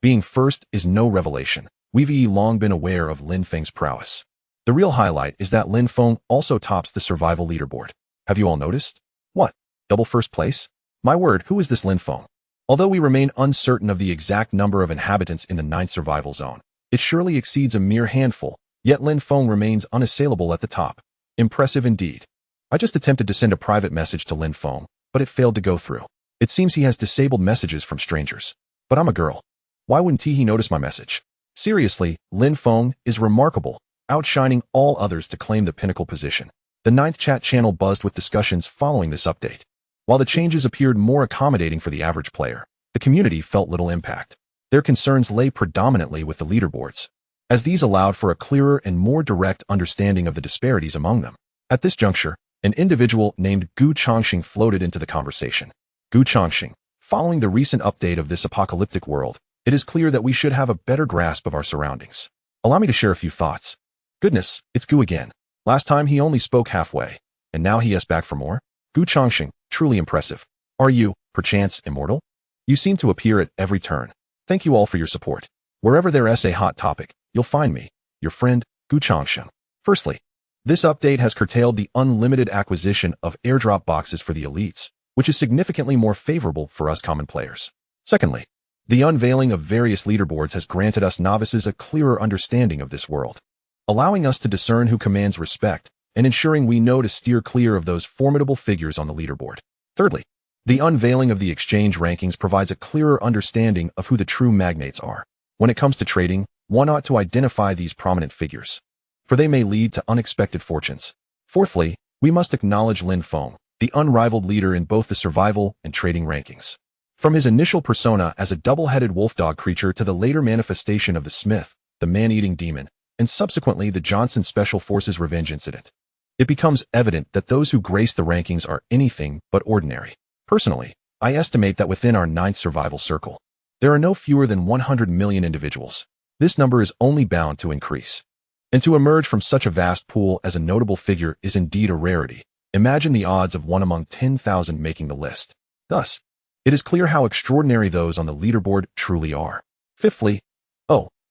Being first is no revelation. We've long been aware of Lin Feng's prowess. The real highlight is that Lin Feng also tops the survival leaderboard. Have you all noticed? What? Double first place? My word, who is this Lin Feng? Although we remain uncertain of the exact number of inhabitants in the 9th survival zone, it surely exceeds a mere handful, yet Lin Feng remains unassailable at the top. Impressive indeed. I just attempted to send a private message to Lin Feng, but it failed to go through. It seems he has disabled messages from strangers. But I'm a girl. Why wouldn't he notice my message? Seriously, Lin Feng is remarkable, outshining all others to claim the pinnacle position. The 9th chat channel buzzed with discussions following this update. While the changes appeared more accommodating for the average player, the community felt little impact. Their concerns lay predominantly with the leaderboards, as these allowed for a clearer and more direct understanding of the disparities among them. At this juncture, an individual named Gu Changxing floated into the conversation. Gu Changxing, following the recent update of this apocalyptic world, it is clear that we should have a better grasp of our surroundings. Allow me to share a few thoughts. Goodness, it's Gu again. Last time he only spoke halfway, and now he is back for more? Gu Changxing, truly impressive. Are you, perchance, immortal? You seem to appear at every turn. Thank you all for your support. Wherever there is a hot topic, you'll find me, your friend, Gu Changxing. Firstly, this update has curtailed the unlimited acquisition of airdrop boxes for the elites, which is significantly more favorable for us common players. Secondly, the unveiling of various leaderboards has granted us novices a clearer understanding of this world, allowing us to discern who commands respect and ensuring we know to steer clear of those formidable figures on the leaderboard. Thirdly, the unveiling of the exchange rankings provides a clearer understanding of who the true magnates are. When it comes to trading, one ought to identify these prominent figures, for they may lead to unexpected fortunes. Fourthly, we must acknowledge Lin Feng, the unrivaled leader in both the survival and trading rankings. From his initial persona as a double-headed wolf-dog creature to the later manifestation of the Smith, the man-eating demon, and subsequently the Johnson Special Forces revenge incident, it becomes evident that those who grace the rankings are anything but ordinary. Personally, I estimate that within our 9th survival circle, there are no fewer than 100 million individuals. This number is only bound to increase. And to emerge from such a vast pool as a notable figure is indeed a rarity. Imagine the odds of one among 10,000 making the list. Thus, it is clear how extraordinary those on the leaderboard truly are. Fifthly,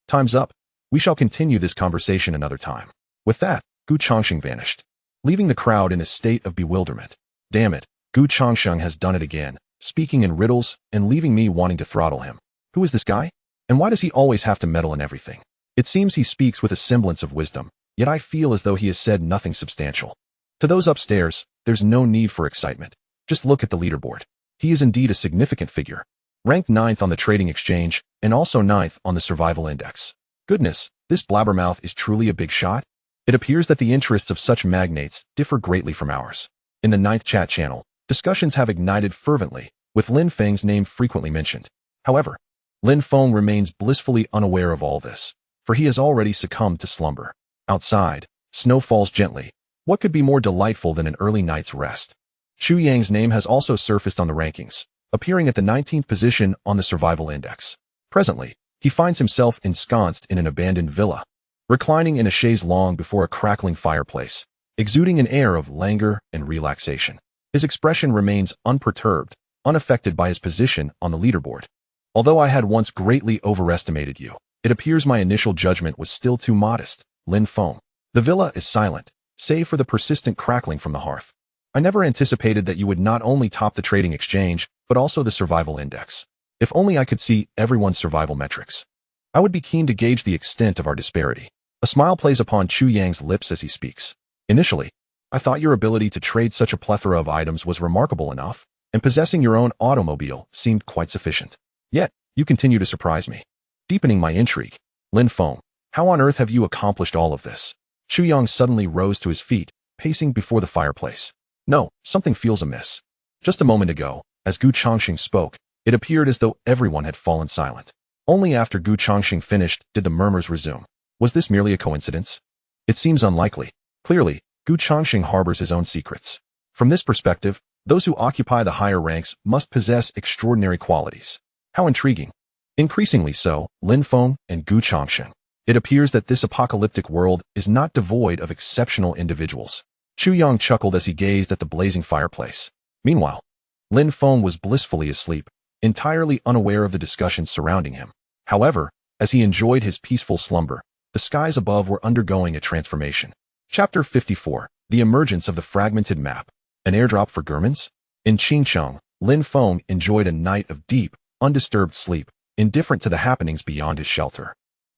time's up. We shall continue this conversation another time. With that, Gu Changxing vanished, leaving the crowd in a state of bewilderment. Damn it, Gu Changxing has done it again, speaking in riddles and leaving me wanting to throttle him. Who is this guy? And why does he always have to meddle in everything? It seems he speaks with a semblance of wisdom, yet I feel as though he has said nothing substantial. To those upstairs, there's no need for excitement. Just look at the leaderboard. He is indeed a significant figure, ranked 9th on the trading exchange and also 9th on the survival index. Goodness, this blabbermouth is truly a big shot. It appears that the interests of such magnates differ greatly from ours. In the 9th chat channel, discussions have ignited fervently, with Lin Feng's name frequently mentioned. However, Lin Feng remains blissfully unaware of all this, for he has already succumbed to slumber. Outside, snow falls gently. What could be more delightful than an early night's rest? Xu Yang's name has also surfaced on the rankings, appearing at the 19th position on the survival index. Presently, he finds himself ensconced in an abandoned villa, reclining in a chaise longue before a crackling fireplace, exuding an air of languor and relaxation. His expression remains unperturbed, unaffected by his position on the leaderboard. Although I had once greatly overestimated you, it appears my initial judgment was still too modest, Lin Feng. The villa is silent, save for the persistent crackling from the hearth. I never anticipated that you would not only top the trading exchange, but also the survival index. If only I could see everyone's survival metrics. I would be keen to gauge the extent of our disparity. A smile plays upon Xu Yang's lips as he speaks. Initially, I thought your ability to trade such a plethora of items was remarkable enough, and possessing your own automobile seemed quite sufficient. Yet, you continue to surprise me, deepening my intrigue. Lin Feng, how on earth have you accomplished all of this? Xu Yang suddenly rose to his feet, pacing before the fireplace. No, something feels amiss. Just a moment ago, as Gu Changxing spoke, it appeared as though everyone had fallen silent. Only after Gu Changxing finished did the murmurs resume. Was this merely a coincidence? It seems unlikely. Clearly, Gu Changxing harbors his own secrets. From this perspective, those who occupy the higher ranks must possess extraordinary qualities. How intriguing. Increasingly so, Lin Feng and Gu Changxing. It appears that this apocalyptic world is not devoid of exceptional individuals. Chu Yang chuckled as he gazed at the blazing fireplace. Meanwhile, Lin Feng was blissfully asleep, entirely unaware of the discussions surrounding him. However, as he enjoyed his peaceful slumber, the skies above were undergoing a transformation. Chapter 54. The Emergence of the Fragmented Map. An airdrop for Germans? In Qingcheng, Lin Feng enjoyed a night of deep, undisturbed sleep, indifferent to the happenings beyond his shelter.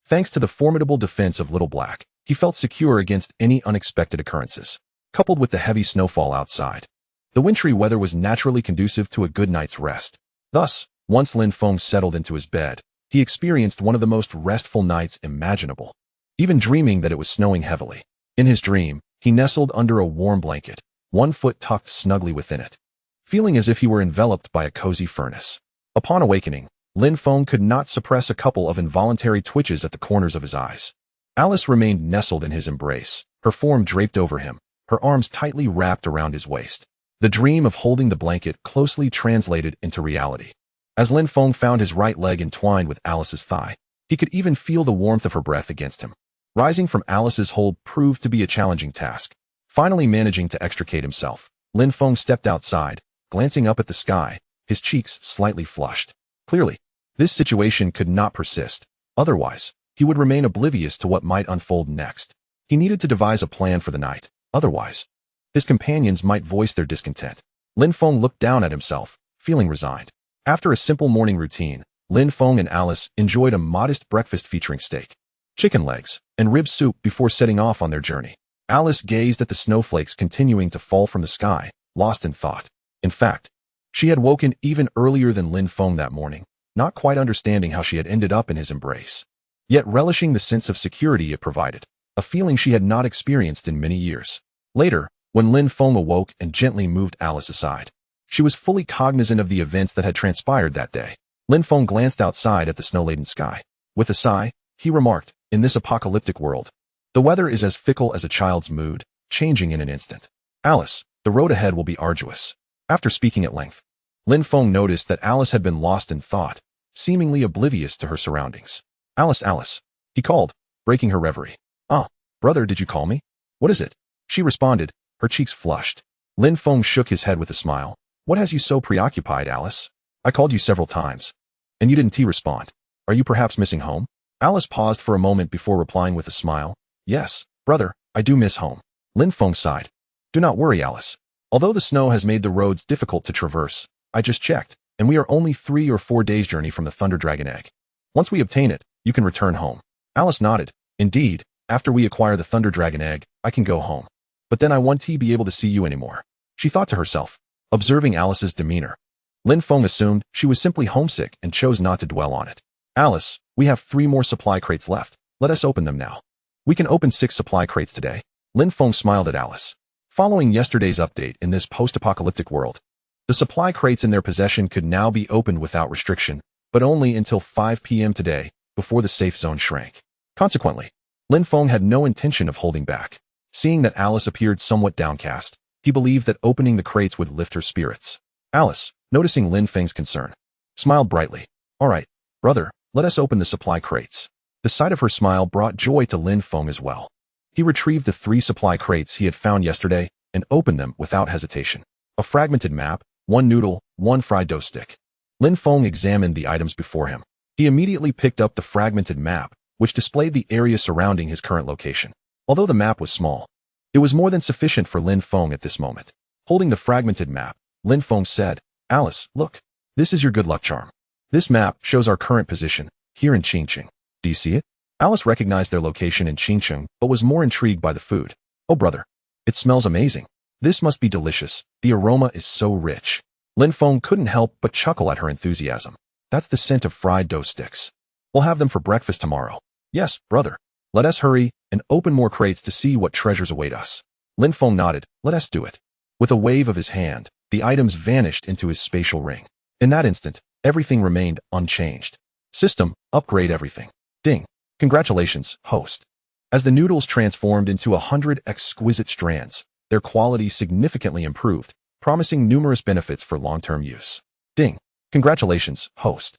Thanks to the formidable defense of Little Black, he felt secure against any unexpected occurrences. Coupled with the heavy snowfall outside, the wintry weather was naturally conducive to a good night's rest. Thus, once Lin Feng settled into his bed, he experienced one of the most restful nights imaginable, even dreaming that it was snowing heavily. In his dream, he nestled under a warm blanket, one foot tucked snugly within it, feeling as if he were enveloped by a cozy furnace. Upon awakening, Lin Feng could not suppress a couple of involuntary twitches at the corners of his eyes. Alice remained nestled in his embrace, her form draped over him, her arms tightly wrapped around his waist. The dream of holding the blanket closely translated into reality. As Lin Feng found his right leg entwined with Alice's thigh, he could even feel the warmth of her breath against him. Rising from Alice's hold proved to be a challenging task. Finally managing to extricate himself, Lin Feng stepped outside, glancing up at the sky, his cheeks slightly flushed. Clearly, this situation could not persist. Otherwise, he would remain oblivious to what might unfold next. He needed to devise a plan for the night. Otherwise, his companions might voice their discontent. Lin Feng looked down at himself, feeling resigned. After a simple morning routine, Lin Feng and Alice enjoyed a modest breakfast featuring steak, chicken legs, and rib soup before setting off on their journey. Alice gazed at the snowflakes continuing to fall from the sky, lost in thought. In fact, she had woken even earlier than Lin Feng that morning, not quite understanding how she had ended up in his embrace, yet relishing the sense of security it provided, a feeling she had not experienced in many years. Later, when Lin Feng awoke and gently moved Alice aside, she was fully cognizant of the events that had transpired that day. Lin Feng glanced outside at the snow-laden sky. With a sigh, he remarked, "In this apocalyptic world, the weather is as fickle as a child's mood, changing in an instant. Alice, the road ahead will be arduous." After speaking at length, Lin Feng noticed that Alice had been lost in thought, seemingly oblivious to her surroundings. "Alice, Alice," he called, breaking her reverie. "Ah, brother, did you call me? What is it?" She responded, her cheeks flushed. Lin Feng shook his head with a smile. "What has you so preoccupied, Alice? I called you several times, and you didn't respond. Are you perhaps missing home?" Alice paused for a moment before replying with a smile. "Yes, brother, I do miss home." Lin Feng sighed. "Do not worry, Alice. Although the snow has made the roads difficult to traverse, I just checked, and we are only 3 or 4 days' journey from the Thunder Dragon Egg. Once we obtain it, you can return home." Alice nodded. "Indeed, after we acquire the Thunder Dragon Egg, I can go home. But then I won't be able to see you anymore," she thought to herself, observing Alice's demeanor. Lin Feng assumed she was simply homesick and chose not to dwell on it. "Alice, we have 3 more supply crates left. Let us open them now." "We can open 6 supply crates today." Lin Feng smiled at Alice. Following yesterday's update in this post-apocalyptic world, the supply crates in their possession could now be opened without restriction, but only until 5 p.m. today, before the safe zone shrank. Consequently, Lin Feng had no intention of holding back. Seeing that Alice appeared somewhat downcast, he believed that opening the crates would lift her spirits. Alice, noticing Lin Feng's concern, smiled brightly. "All right, brother, let us open the supply crates." The sight of her smile brought joy to Lin Feng as well. He retrieved the 3 supply crates he had found yesterday and opened them without hesitation. A fragmented map, 1 noodle, 1 fried dough stick. Lin Feng examined the items before him. He immediately picked up the fragmented map, which displayed the area surrounding his current location. Although the map was small, it was more than sufficient for Lin Feng at this moment. Holding the fragmented map, Lin Feng said, "Alice, look. This is your good luck charm. This map shows our current position, here in Qingcheng. Do you see it?" Alice recognized their location in Qingcheng, but was more intrigued by the food. "Oh, brother, it smells amazing. This must be delicious. The aroma is so rich." Lin Feng couldn't help but chuckle at her enthusiasm. "That's the scent of fried dough sticks. We'll have them for breakfast tomorrow." "Yes, brother. Let us hurry and open more crates to see what treasures await us." Lin Feng nodded. "Let us do it." With a wave of his hand, the items vanished into his spatial ring. In that instant, everything remained unchanged. System, upgrade everything. Ding. Congratulations, host. As the noodles transformed into 100 exquisite strands, their quality significantly improved, promising numerous benefits for long-term use. Ding. Congratulations, host.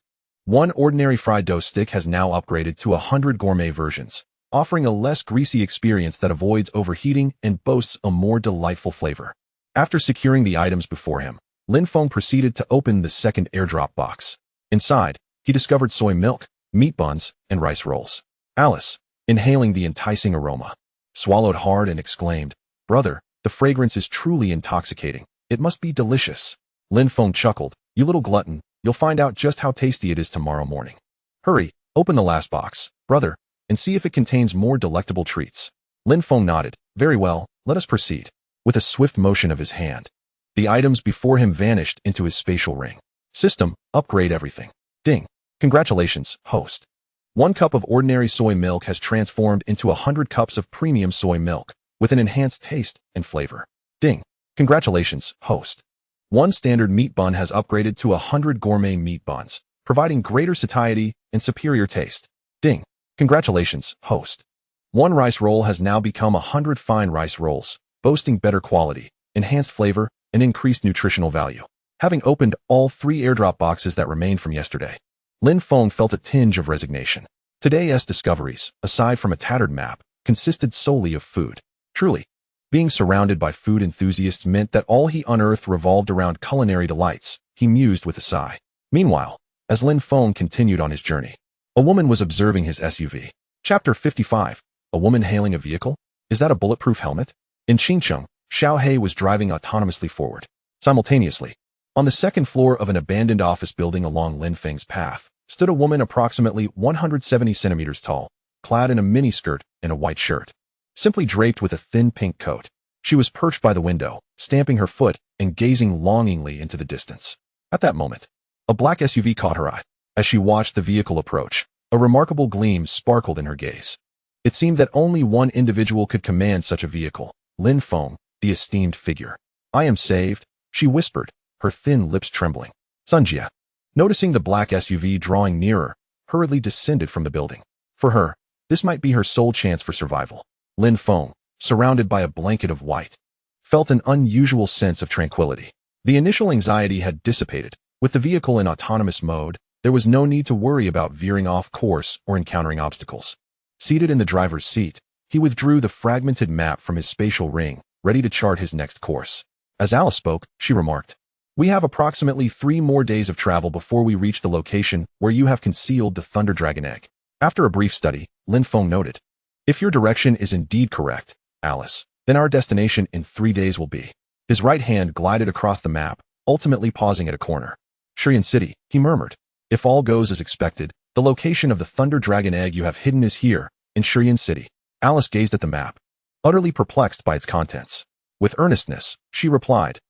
One ordinary fried dough stick has now upgraded to 100 gourmet versions, offering a less greasy experience that avoids overheating and boasts a more delightful flavor. After securing the items before him, Lin Feng proceeded to open the second airdrop box. Inside, he discovered soy milk, meat buns, and rice rolls. Alice, inhaling the enticing aroma, swallowed hard and exclaimed, "Brother, the fragrance is truly intoxicating. It must be delicious." Lin Feng chuckled, "You little glutton, you'll find out just how tasty it is tomorrow morning. Hurry, open the last box, brother, and see if it contains more delectable treats." Lin Feng nodded, "Very well, let us proceed." With a swift motion of his hand, the items before him vanished into his spatial ring. System, upgrade everything. Ding. Congratulations, host. 1 cup of ordinary soy milk has transformed into 100 cups of premium soy milk, with an enhanced taste and flavor. Ding. Congratulations, host. 1 standard meat bun has upgraded to 100 gourmet meat buns, providing greater satiety and superior taste. Ding. Congratulations, host. 1 rice roll has now become 100 fine rice rolls, boasting better quality, enhanced flavor, and increased nutritional value. Having opened all 3 airdrop boxes that remained from yesterday, Lin Feng felt a tinge of resignation. Today's discoveries, aside from a tattered map, consisted solely of food. Truly, being surrounded by food enthusiasts meant that all he unearthed revolved around culinary delights, he mused with a sigh. Meanwhile, as Lin Feng continued on his journey, a woman was observing his SUV. Chapter 55. A woman hailing a vehicle? Is that a bulletproof helmet? In Qingcheng, Xiao He was driving autonomously forward. Simultaneously, on the second floor of an abandoned office building along Lin Feng's path, stood a woman approximately 170 centimeters tall, clad in a miniskirt and a white shirt, simply draped with a thin pink coat. She was perched by the window, stamping her foot and gazing longingly into the distance. At that moment, a black SUV caught her eye. As she watched the vehicle approach, a remarkable gleam sparkled in her gaze. It seemed that only one individual could command such a vehicle, Lin Feng, the esteemed figure. "I am saved," she whispered, her thin lips trembling. Sunjia, noticing the black SUV drawing nearer, hurriedly descended from the building. For her, this might be her sole chance for survival. Lin Feng, surrounded by a blanket of white, felt an unusual sense of tranquility. The initial anxiety had dissipated. With the vehicle in autonomous mode, there was no need to worry about veering off course or encountering obstacles. Seated in the driver's seat, he withdrew the fragmented map from his spatial ring, ready to chart his next course. As Alice spoke, she remarked, "We have approximately 3 more days of travel before we reach the location where you have concealed the Thunder Dragon Egg." After a brief study, Lin Feng noted, "If your direction is indeed correct, Alice, then our destination in 3 days will be." His right hand glided across the map, ultimately pausing at a corner. "Shurian City," he murmured. "If all goes as expected, the location of the Thunder Dragon Egg you have hidden is here, in Shurian City." Alice gazed at the map, utterly perplexed by its contents. With earnestness, she replied,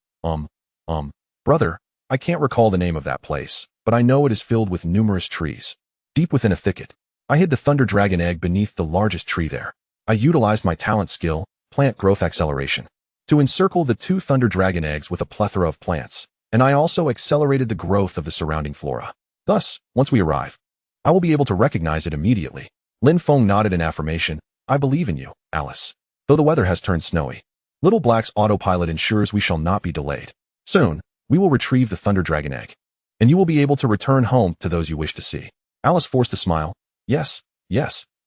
Brother, I can't recall the name of that place, but I know it is filled with numerous trees. Deep within a thicket, I hid the Thunder Dragon Egg beneath the largest tree there. I utilized my talent skill, plant growth acceleration, to encircle the 2 Thunder Dragon Eggs with a plethora of plants, and I also accelerated the growth of the surrounding flora. Thus, once we arrive, I will be able to recognize it immediately. Lin Feng nodded in affirmation. "I believe in you, Alice. Though the weather has turned snowy, Little Black's autopilot ensures we shall not be delayed. Soon, we will retrieve the Thunder Dragon Egg, and you will be able to return home to those you wish to see." Alice forced a smile. Yes,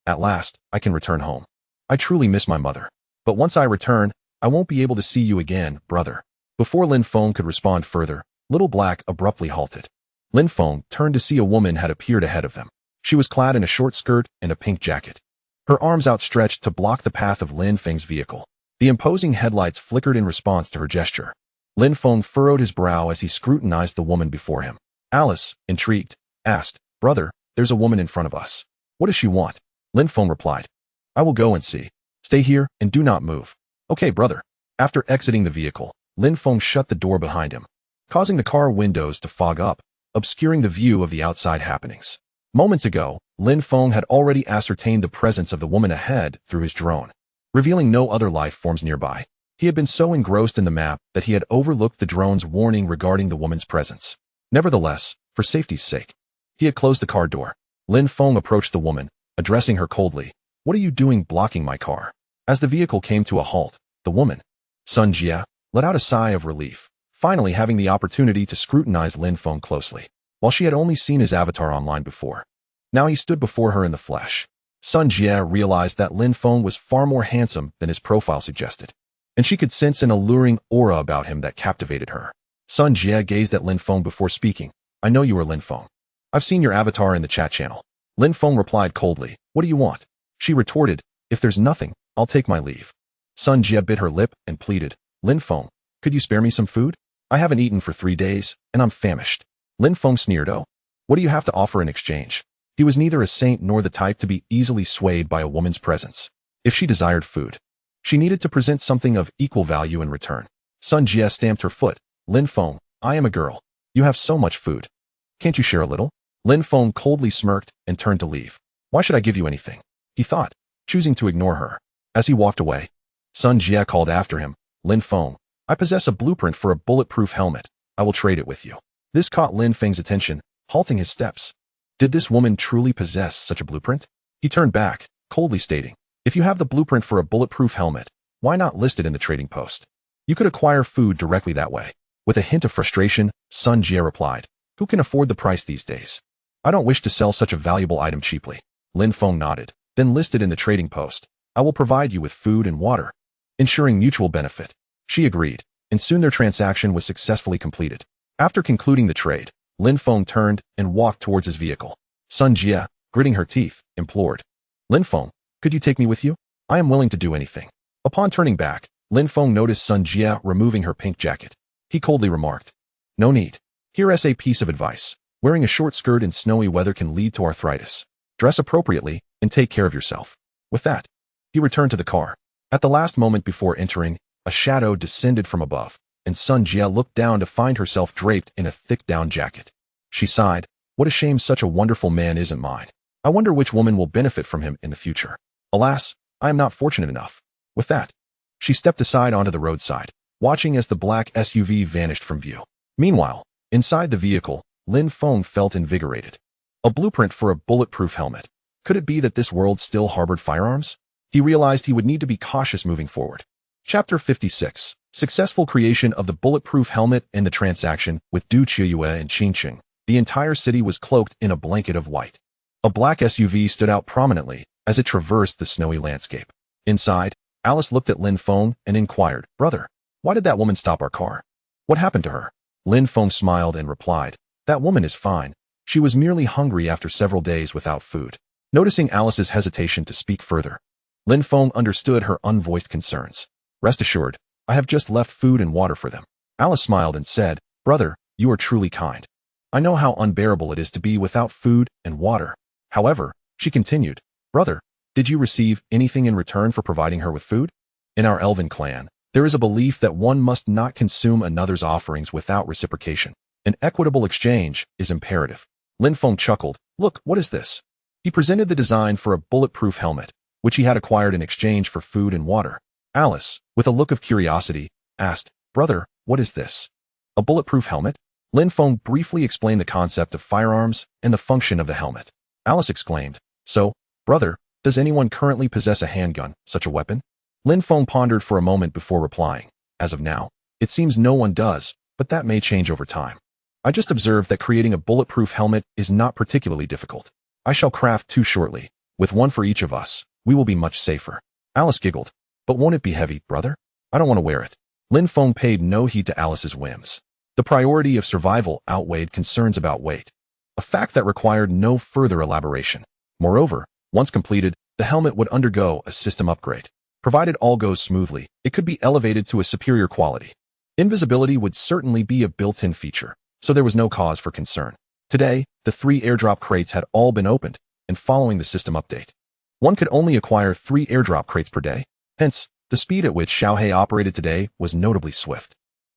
at last, I can return home. I truly miss my mother. But once I return, I won't be able to see you again, brother." Before Lin Feng could respond further, Little Black abruptly halted. Lin Feng turned to see a woman had appeared ahead of them. She was clad in a short skirt and a pink jacket, her arms outstretched to block the path of Lin Feng's vehicle. The imposing headlights flickered in response to her gesture. Lin Feng furrowed his brow as he scrutinized the woman before him. Alice, intrigued, asked, "Brother, there's a woman in front of us. What does she want?" Lin Feng replied, "I will go and see. Stay here and do not move." "Okay, brother." After exiting the vehicle, Lin Feng shut the door behind him, causing the car windows to fog up, obscuring the view of the outside happenings. Moments ago, Lin Feng had already ascertained the presence of the woman ahead through his drone, revealing no other life forms nearby. He had been so engrossed in the map that he had overlooked the drone's warning regarding the woman's presence. Nevertheless, for safety's sake, he had closed the car door. Lin Feng approached the woman, addressing her coldly. "What are you doing blocking my car?" As the vehicle came to a halt, the woman, Sun Jia, let out a sigh of relief, finally having the opportunity to scrutinize Lin Feng closely. while she had only seen his avatar online before. Now he stood before her in the flesh. Sun Jie realized that Lin Feng was far more handsome than his profile suggested, and she could sense an alluring aura about him that captivated her. Sun Jie gazed at Lin Feng before speaking. I know you are Lin Feng. I've seen your avatar in the chat channel. Lin Feng replied coldly. What do you want? She retorted, if there's nothing, I'll take my leave. Sun Jie bit her lip and pleaded, Lin Feng, could you spare me some food? I haven't eaten for 3 days, and I'm famished. Lin Feng sneered, oh, what do you have to offer in exchange? He was neither a saint nor the type to be easily swayed by a woman's presence. If she desired food, she needed to present something of equal value in return. Sun Jie stamped her foot. Lin Feng, I am a girl. You have so much food. Can't you share a little? Lin Feng coldly smirked and turned to leave. Why should I give you anything? He thought, choosing to ignore her. As he walked away, Sun Jie called after him. Lin Feng, I possess a blueprint for a bulletproof helmet. I will trade it with you. This caught Lin Feng's attention, halting his steps. Did this woman truly possess such a blueprint? He turned back, coldly stating, if you have the blueprint for a bulletproof helmet, why not list it in the trading post? You could acquire food directly that way. With a hint of frustration, Sun Jie replied, who can afford the price these days? I don't wish to sell such a valuable item cheaply. Lin Feng nodded, then listed in the trading post, I will provide you with food and water, ensuring mutual benefit. She agreed, and soon their transaction was successfully completed. After concluding the trade, Lin Feng turned and walked towards his vehicle. Sun Jie, gritting her teeth, implored, Lin Feng, could you take me with you? I am willing to do anything. Upon turning back, Lin Feng noticed Sun Jie removing her pink jacket. He coldly remarked, no need. Here's a piece of advice. Wearing a short skirt in snowy weather can lead to arthritis. Dress appropriately and take care of yourself. With that, he returned to the car. At the last moment before entering, a shadow descended from above, and Sun Jie looked down to find herself draped in a thick down jacket. She sighed, what a shame such a wonderful man isn't mine. I wonder which woman will benefit from him in the future. Alas, I am not fortunate enough. With that, she stepped aside onto the roadside, watching as the black SUV vanished from view. Meanwhile, inside the vehicle, Lin Feng felt invigorated. A blueprint for a bulletproof helmet. Could it be that this world still harbored firearms? He realized he would need to be cautious moving forward. Chapter 56. Successful creation of the bulletproof helmet and the transaction with Du Qiuyue and Qingqing. The entire city was cloaked in a blanket of white. A black SUV stood out prominently as it traversed the snowy landscape. Inside, Alice looked at Lin Feng and inquired, brother, why did that woman stop our car? What happened to her? Lin Feng smiled and replied, that woman is fine. She was merely hungry after several days without food. Noticing Alice's hesitation to speak further, Lin Feng understood her unvoiced concerns. Rest assured, I have just left food and water for them. Alice smiled and said, brother, you are truly kind. I know how unbearable it is to be without food and water. However, she continued, brother, did you receive anything in return for providing her with food? In our elven clan, there is a belief that one must not consume another's offerings without reciprocation. An equitable exchange is imperative. Lin Feng chuckled, look, what is this? He presented the design for a bulletproof helmet, which he had acquired in exchange for food and water. Alice, with a look of curiosity, asked, brother, what is this? A bulletproof helmet? Lin Feng briefly explained the concept of firearms and the function of the helmet. Alice exclaimed, so, brother, does anyone currently possess a handgun, such a weapon? Lin Feng pondered for a moment before replying, as of now, it seems no one does, but that may change over time. I just observed that creating a bulletproof helmet is not particularly difficult. I shall craft 2 shortly. With 1 for each of us, we will be much safer. Alice giggled. But won't it be heavy, brother? I don't want to wear it. Lin Feng paid no heed to Alice's whims. The priority of survival outweighed concerns about weight, a fact that required no further elaboration. Moreover, once completed, the helmet would undergo a system upgrade. Provided all goes smoothly, it could be elevated to a superior quality. Invisibility would certainly be a built-in feature, so there was no cause for concern. Today, the 3 airdrop crates had all been opened, and following the system update, one could only acquire 3 airdrop crates per day. Hence, the speed at which Xiaohe operated today was notably swift.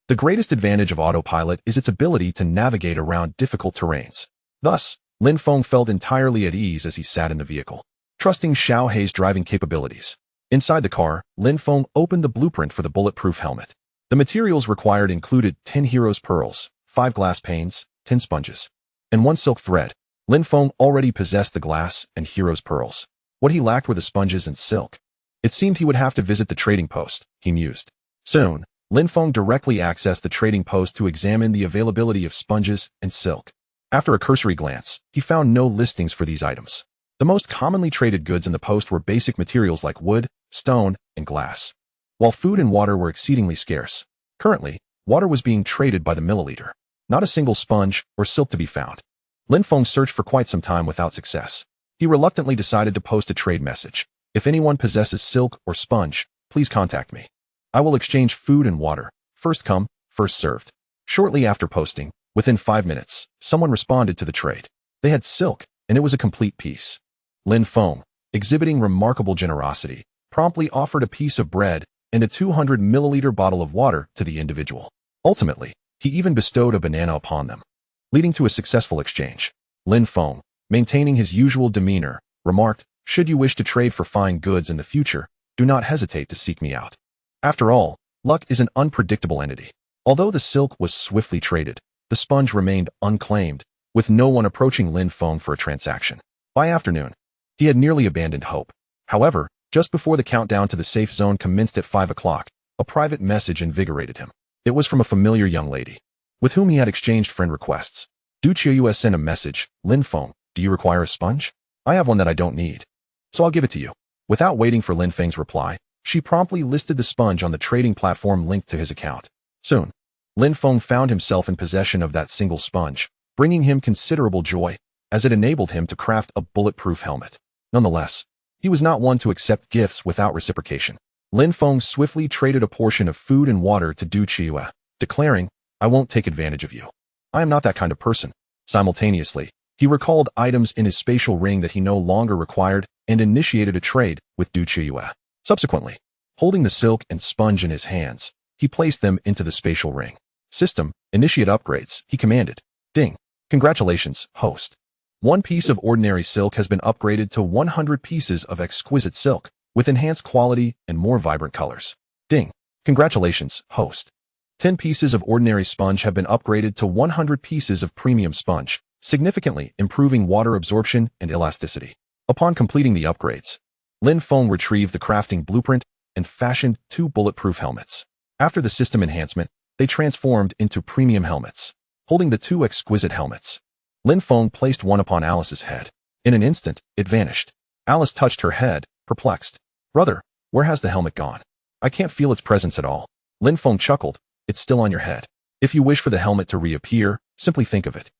The greatest advantage of autopilot is its ability to navigate around difficult terrains. Thus, Lin Feng felt entirely at ease as he sat in the vehicle, trusting Xiaohe's driving capabilities. Inside the car, Lin Feng opened the blueprint for the bulletproof helmet. The materials required included 10 heroes' pearls, 5 glass panes, 10 sponges, and 1 silk thread. Lin Feng already possessed the glass and heroes' pearls. What he lacked were the sponges and silk. It seemed he would have to visit the trading post, he mused. Soon, Lin Feng directly accessed the trading post to examine the availability of sponges and silk. After a cursory glance, he found no listings for these items. The most commonly traded goods in the post were basic materials like wood, stone, and glass, while food and water were exceedingly scarce. Currently, water was being traded by the milliliter. Not a single sponge or silk to be found. Lin Feng searched for quite some time without success. He reluctantly decided to post a trade message. If anyone possesses silk or sponge, please contact me. I will exchange food and water. First come, first served. Shortly after posting, within 5 minutes, someone responded to the trade. They had silk, and it was a complete piece. Lin Feng, exhibiting remarkable generosity, promptly offered a piece of bread and a 200 milliliter bottle of water to the individual. Ultimately, he even bestowed a banana upon them, leading to a successful exchange. Lin Feng, maintaining his usual demeanor, remarked, "Should you wish to trade for fine goods in the future, do not hesitate to seek me out." After all, luck is an unpredictable entity. Although the silk was swiftly traded, the sponge remained unclaimed, with no one approaching Lin Feng for a transaction. By afternoon, he had nearly abandoned hope. However, just before the countdown to the safe zone commenced at 5 o'clock, a private message invigorated him. It was from a familiar young lady, with whom he had exchanged friend requests. Du Qiuyue sent a message, "Lin Feng, do you require a sponge? I have one that I don't need, so I'll give it to you." Without waiting for Lin Feng's reply, she promptly listed the sponge on the trading platform linked to his account. Soon, Lin Feng found himself in possession of that single sponge, bringing him considerable joy, as it enabled him to craft a bulletproof helmet. Nonetheless, he was not one to accept gifts without reciprocation. Lin Feng swiftly traded a portion of food and water to Du Qiuyue, declaring, "I won't take advantage of you. I am not that kind of person." Simultaneously, he recalled items in his spatial ring that he no longer required and initiated a trade with Du Qiuyue. Subsequently, holding the silk and sponge in his hands, he placed them into the spatial ring. "System, initiate upgrades," he commanded. Ding. "Congratulations, host. One piece of ordinary silk has been upgraded to 100 pieces of exquisite silk, with enhanced quality and more vibrant colors." Ding. "Congratulations, host. 10 pieces of ordinary sponge have been upgraded to 100 pieces of premium sponge, significantly improving water absorption and elasticity." Upon completing the upgrades, Lin Feng retrieved the crafting blueprint and fashioned 2 bulletproof helmets. After the system enhancement, they transformed into premium helmets. Holding the 2 exquisite helmets, Lin Feng placed one upon Alice's head. In an instant, it vanished. Alice touched her head, perplexed. "Brother, where has the helmet gone? I can't feel its presence at all." Lin Feng chuckled. "It's still on your head. If you wish for the helmet to reappear, simply think of it."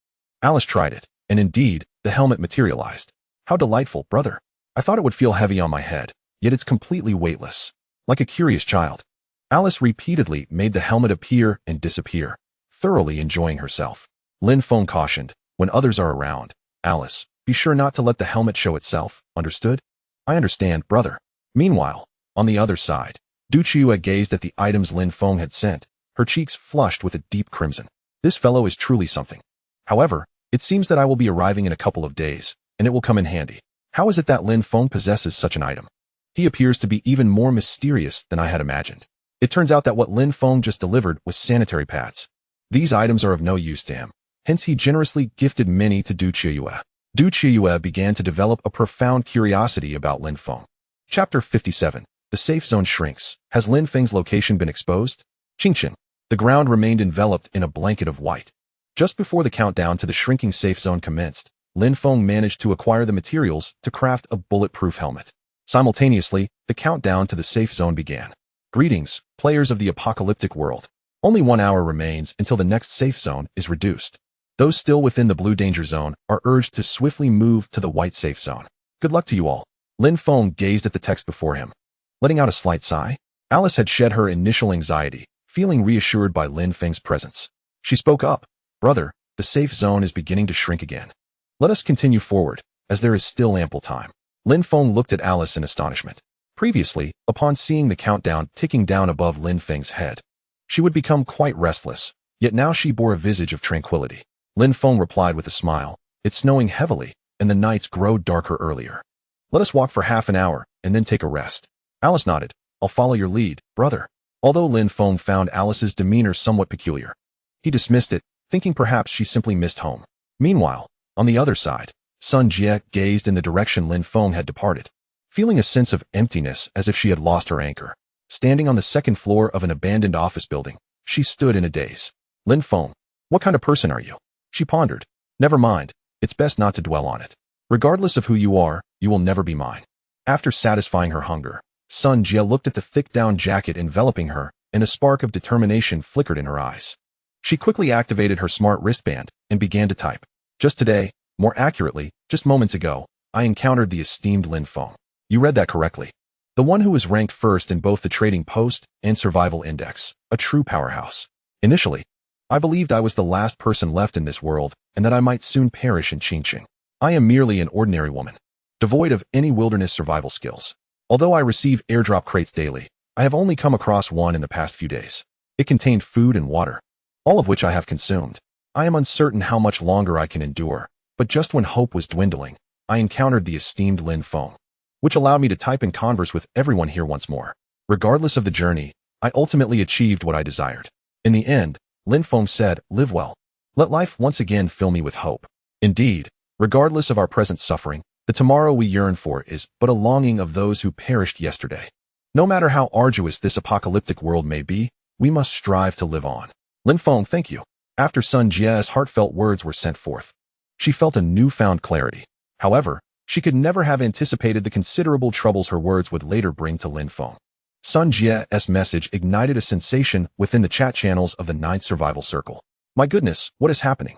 Alice tried it, and indeed, the helmet materialized. "How delightful, brother. I thought it would feel heavy on my head, yet it's completely weightless. Like a curious child." Alice repeatedly made the helmet appear and disappear, thoroughly enjoying herself. Lin Feng cautioned, "When others are around, Alice, be sure not to let the helmet show itself, understood?" "I understand, brother." Meanwhile, on the other side, Du Qiuyue gazed at the items Lin Feng had sent, her cheeks flushed with a deep crimson. "This fellow is truly something. However, it seems that I will be arriving in a couple of days, and it will come in handy. How is it that Lin Feng possesses such an item? He appears to be even more mysterious than I had imagined." It turns out that what Lin Feng just delivered was sanitary pads. These items are of no use to him. Hence he generously gifted many to Du Qiuyue. Du Qiuyue began to develop a profound curiosity about Lin Feng. Chapter 57. The safe zone shrinks. Has Lin Feng's location been exposed? Ching-ching. The ground remained enveloped in a blanket of white. Just before the countdown to the shrinking safe zone commenced, Lin Feng managed to acquire the materials to craft a bulletproof helmet. Simultaneously, the countdown to the safe zone began. Greetings, players of the apocalyptic world. Only 1 hour remains until the next safe zone is reduced. Those still within the blue danger zone are urged to swiftly move to the white safe zone. Good luck to you all. Lin Feng gazed at the text before him, letting out a slight sigh. Alice had shed her initial anxiety, feeling reassured by Lin Feng's presence. She spoke up. "Brother, the safe zone is beginning to shrink again. Let us continue forward, as there is still ample time." Lin Feng looked at Alice in astonishment. Previously, upon seeing the countdown ticking down above Lin Feng's head, she would become quite restless, yet now she bore a visage of tranquility. Lin Feng replied with a smile, "It's snowing heavily, and the nights grow darker earlier. Let us walk for half an hour, and then take a rest." Alice nodded. "I'll follow your lead, brother." Although Lin Feng found Alice's demeanor somewhat peculiar, he dismissed it, thinking perhaps she simply missed home. Meanwhile, on the other side, Sun Jie gazed in the direction Lin Feng had departed, feeling a sense of emptiness as if she had lost her anchor. Standing on the second floor of an abandoned office building, she stood in a daze. "Lin Feng, what kind of person are you?" she pondered. Never mind, it's best not to dwell on it. Regardless of who you are, you will never be mine. After satisfying her hunger, Sun Jie looked at the thick down jacket enveloping her, and a spark of determination flickered in her eyes. She quickly activated her smart wristband and began to type. Just today, more accurately, just moments ago, I encountered the esteemed Lin Feng. You read that correctly. The one who was ranked first in both the Trading Post and Survival Index, a true powerhouse. Initially, I believed I was the last person left in this world and that I might soon perish in Qingqing. I am merely an ordinary woman, devoid of any wilderness survival skills. Although I receive airdrop crates daily, I have only come across one in the past few days. It contained food and water, all of which I have consumed. I am uncertain how much longer I can endure, but just when hope was dwindling, I encountered the esteemed Lin Feng, which allowed me to type and converse with everyone here once more. Regardless of the journey, I ultimately achieved what I desired. In the end, Lin Feng said, "Live well. Let life once again fill me with hope." Indeed, regardless of our present suffering, the tomorrow we yearn for is but a longing of those who perished yesterday. No matter how arduous this apocalyptic world may be, we must strive to live on. Lin Feng, thank you. After Sun Jie's heartfelt words were sent forth, she felt a newfound clarity. However, she could never have anticipated the considerable troubles her words would later bring to Lin Feng. Sun Jie's message ignited a sensation within the chat channels of the 9th Survival Circle. My goodness, what is happening?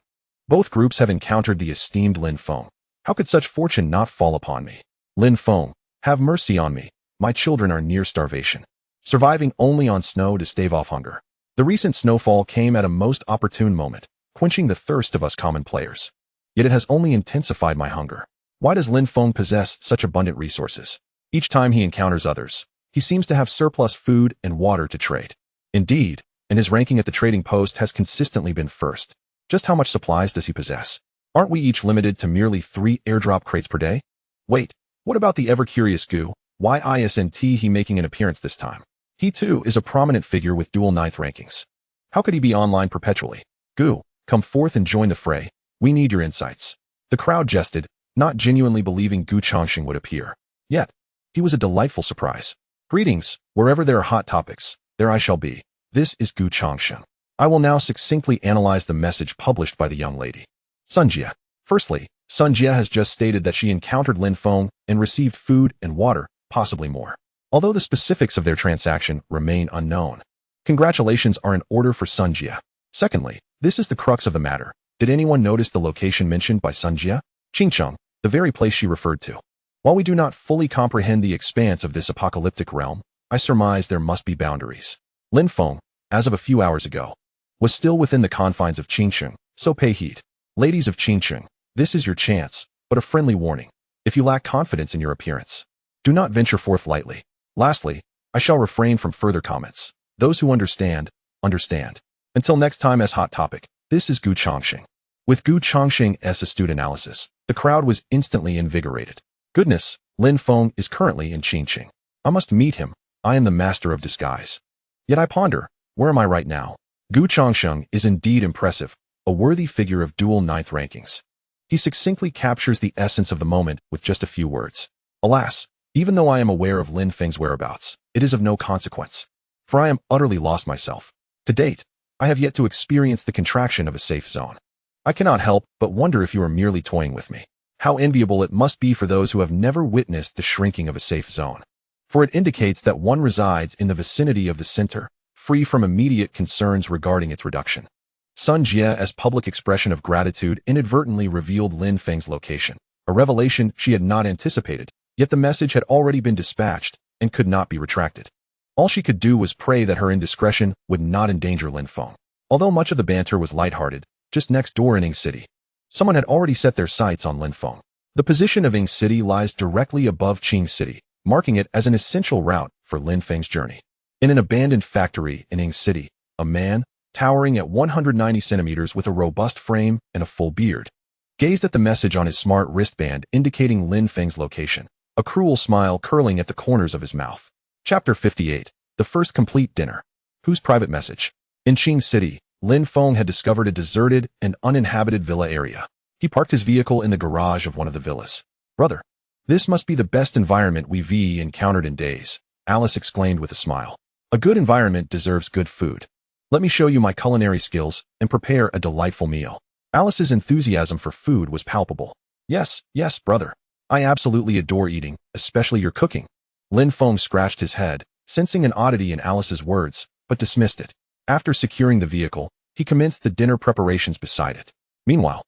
Both groups have encountered the esteemed Lin Feng. How could such fortune not fall upon me? Lin Feng, have mercy on me. My children are near starvation, surviving only on snow to stave off hunger. The recent snowfall came at a most opportune moment, quenching the thirst of us common players. Yet it has only intensified my hunger. Why does Lin Feng possess such abundant resources? Each time he encounters others, he seems to have surplus food and water to trade. Indeed, and his ranking at the trading post has consistently been first. Just how much supplies does he possess? Aren't we each limited to merely 3 airdrop crates per day? Wait, what about the ever-curious Gu? Why isn't he making an appearance this time? He too is a prominent figure with dual 9th rankings. How could he be online perpetually? Gu, come forth and join the fray. We need your insights. The crowd jested, not genuinely believing Gu Changxing would appear. Yet, he was a delightful surprise. Greetings, wherever there are hot topics, there I shall be. This is Gu Changxing. I will now succinctly analyze the message published by the young lady. Sun Jie. Firstly, Sun Jie has just stated that she encountered Lin Feng and received food and water, possibly more, although the specifics of their transaction remain unknown. Congratulations are in order for Sun Jie. Secondly, this is the crux of the matter. Did anyone notice the location mentioned by Sun Jie? Qingcheng, the very place she referred to. While we do not fully comprehend the expanse of this apocalyptic realm, I surmise there must be boundaries. Lin Feng, as of a few hours ago, was still within the confines of Qingcheng, so pay heed. Ladies of Qingcheng, this is your chance, but a friendly warning. If you lack confidence in your appearance, do not venture forth lightly. Lastly, I shall refrain from further comments. Those who understand, understand. Until next time as hot topic, this is Gu Changxing. With Gu Changxing's astute analysis, the crowd was instantly invigorated. Goodness, Lin Feng is currently in Qingqing. I must meet him. I am the master of disguise. Yet I ponder, where am I right now? Gu Changxing is indeed impressive, a worthy figure of dual 9th rankings. He succinctly captures the essence of the moment with just a few words. Alas, even though I am aware of Lin Feng's whereabouts, it is of no consequence, for I am utterly lost myself. To date, I have yet to experience the contraction of a safe zone. I cannot help but wonder if you are merely toying with me. How enviable it must be for those who have never witnessed the shrinking of a safe zone. For it indicates that one resides in the vicinity of the center, free from immediate concerns regarding its reduction. Sun Jie's public expression of gratitude inadvertently revealed Lin Feng's location, a revelation she had not anticipated, yet the message had already been dispatched and could not be retracted. All she could do was pray that her indiscretion would not endanger Lin Feng. Although much of the banter was lighthearted, just next door in Ying City, someone had already set their sights on Lin Feng. The position of Ying City lies directly above Qing City, marking it as an essential route for Lin Feng's journey. In an abandoned factory in Ying City, a man, towering at 190 centimeters with a robust frame and a full beard, gazed at the message on his smart wristband indicating Lin Feng's location, a cruel smile curling at the corners of his mouth. Chapter 58. The First Complete Dinner. Whose private message? In Qing City, Lin Feng had discovered a deserted and uninhabited villa area. He parked his vehicle in the garage of one of the villas. Brother, this must be the best environment we've encountered in days, Alice exclaimed with a smile. A good environment deserves good food. Let me show you my culinary skills and prepare a delightful meal. Alice's enthusiasm for food was palpable. Yes, yes, brother. I absolutely adore eating, especially your cooking. Lin Feng scratched his head, sensing an oddity in Alice's words, but dismissed it. After securing the vehicle, he commenced the dinner preparations beside it. Meanwhile,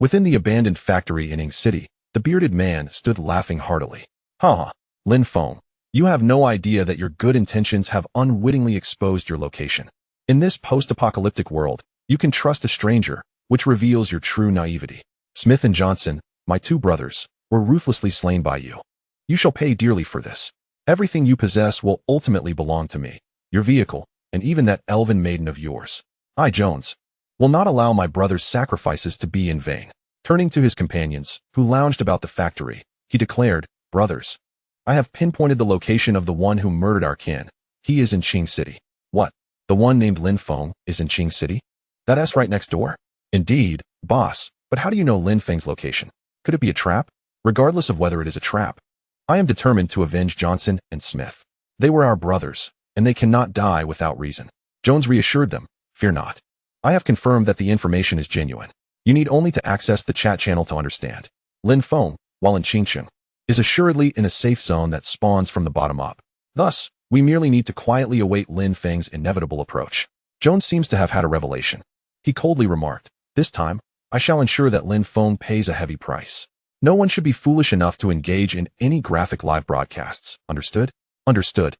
within the abandoned factory in Ing City, the bearded man stood laughing heartily. Haha, Lin Feng, you have no idea that your good intentions have unwittingly exposed your location. In this post-apocalyptic world, you can trust a stranger, which reveals your true naivety. Smith and Johnson, my two brothers, were ruthlessly slain by you. You shall pay dearly for this. Everything you possess will ultimately belong to me, your vehicle, and even that elven maiden of yours. I, Jones, will not allow my brother's sacrifices to be in vain. Turning to his companions, who lounged about the factory, he declared, Brothers, I have pinpointed the location of the one who murdered our kin. He is in Qing City. What? The one named Lin Feng is in Qing City? That's right next door. Indeed, boss, but how do you know Lin Feng's location? Could it be a trap? Regardless of whether it is a trap, I am determined to avenge Johnson and Smith. They were our brothers, and they cannot die without reason. Jones reassured them, Fear not. I have confirmed that the information is genuine. You need only to access the chat channel to understand. Lin Feng, while in Qingcheng, is assuredly in a safe zone that spawns from the bottom up. Thus, we merely need to quietly await Lin Feng's inevitable approach. Jones seems to have had a revelation. He coldly remarked, This time, I shall ensure that Lin Feng pays a heavy price. No one should be foolish enough to engage in any graphic live broadcasts. Understood? Understood.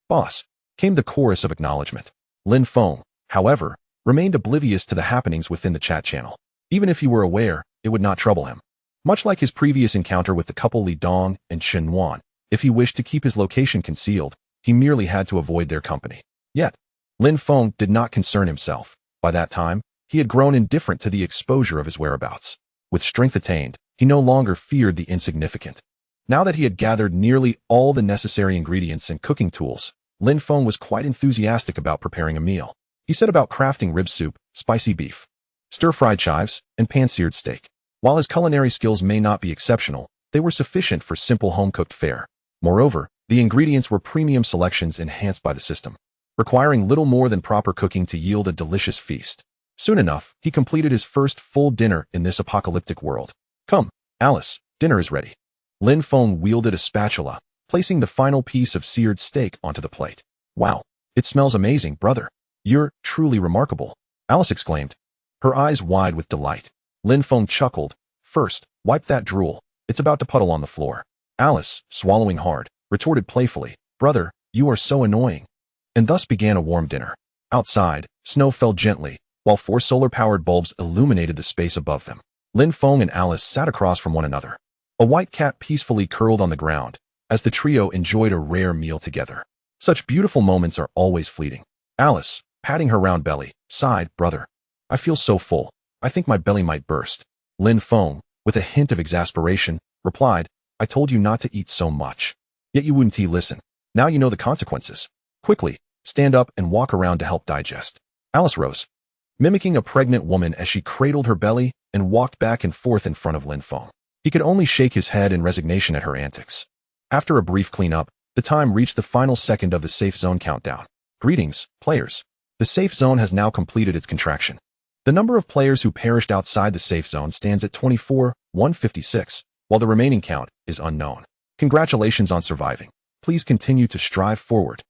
Boss, came the chorus of acknowledgement. Lin Feng, however, remained oblivious to the happenings within the chat channel. Even if he were aware, it would not trouble him. Much like his previous encounter with the couple Li Dong and Chen Wan, if he wished to keep his location concealed, he merely had to avoid their company. Yet, Lin Feng did not concern himself. By that time, he had grown indifferent to the exposure of his whereabouts. With strength attained, he no longer feared the insignificant. Now that he had gathered nearly all the necessary ingredients and cooking tools, Lin Feng was quite enthusiastic about preparing a meal. He set about crafting rib soup, spicy beef, stir-fried chives, and pan-seared steak. While his culinary skills may not be exceptional, they were sufficient for simple home-cooked fare. Moreover, the ingredients were premium selections enhanced by the system, requiring little more than proper cooking to yield a delicious feast. Soon enough, he completed his first full dinner in this apocalyptic world. Come, Alice, dinner is ready. Lin Feng wielded a spatula, placing the final piece of seared steak onto the plate. Wow, it smells amazing, brother. You're truly remarkable, Alice exclaimed, her eyes wide with delight. Lin Feng chuckled. First, wipe that drool. It's about to puddle on the floor. Alice, swallowing hard, retorted playfully, Brother, you are so annoying. And thus began a warm dinner. Outside, snow fell gently, while 4 solar-powered bulbs illuminated the space above them. Lin Feng and Alice sat across from one another. A white cat peacefully curled on the ground, as the trio enjoyed a rare meal together. Such beautiful moments are always fleeting. Alice, patting her round belly, sighed, Brother, I feel so full. I think my belly might burst. Lin Feng, with a hint of exasperation, replied, I told you not to eat so much. Yet you wouldn't listen. Now you know the consequences. Quickly, stand up and walk around to help digest. Alice rose, mimicking a pregnant woman as she cradled her belly and walked back and forth in front of Lin Feng. He could only shake his head in resignation at her antics. After a brief cleanup, the time reached the final second of the safe zone countdown. Greetings, players. The safe zone has now completed its contraction. The number of players who perished outside the safe zone stands at 24,156, while the remaining count is unknown. Congratulations on surviving. Please continue to strive forward.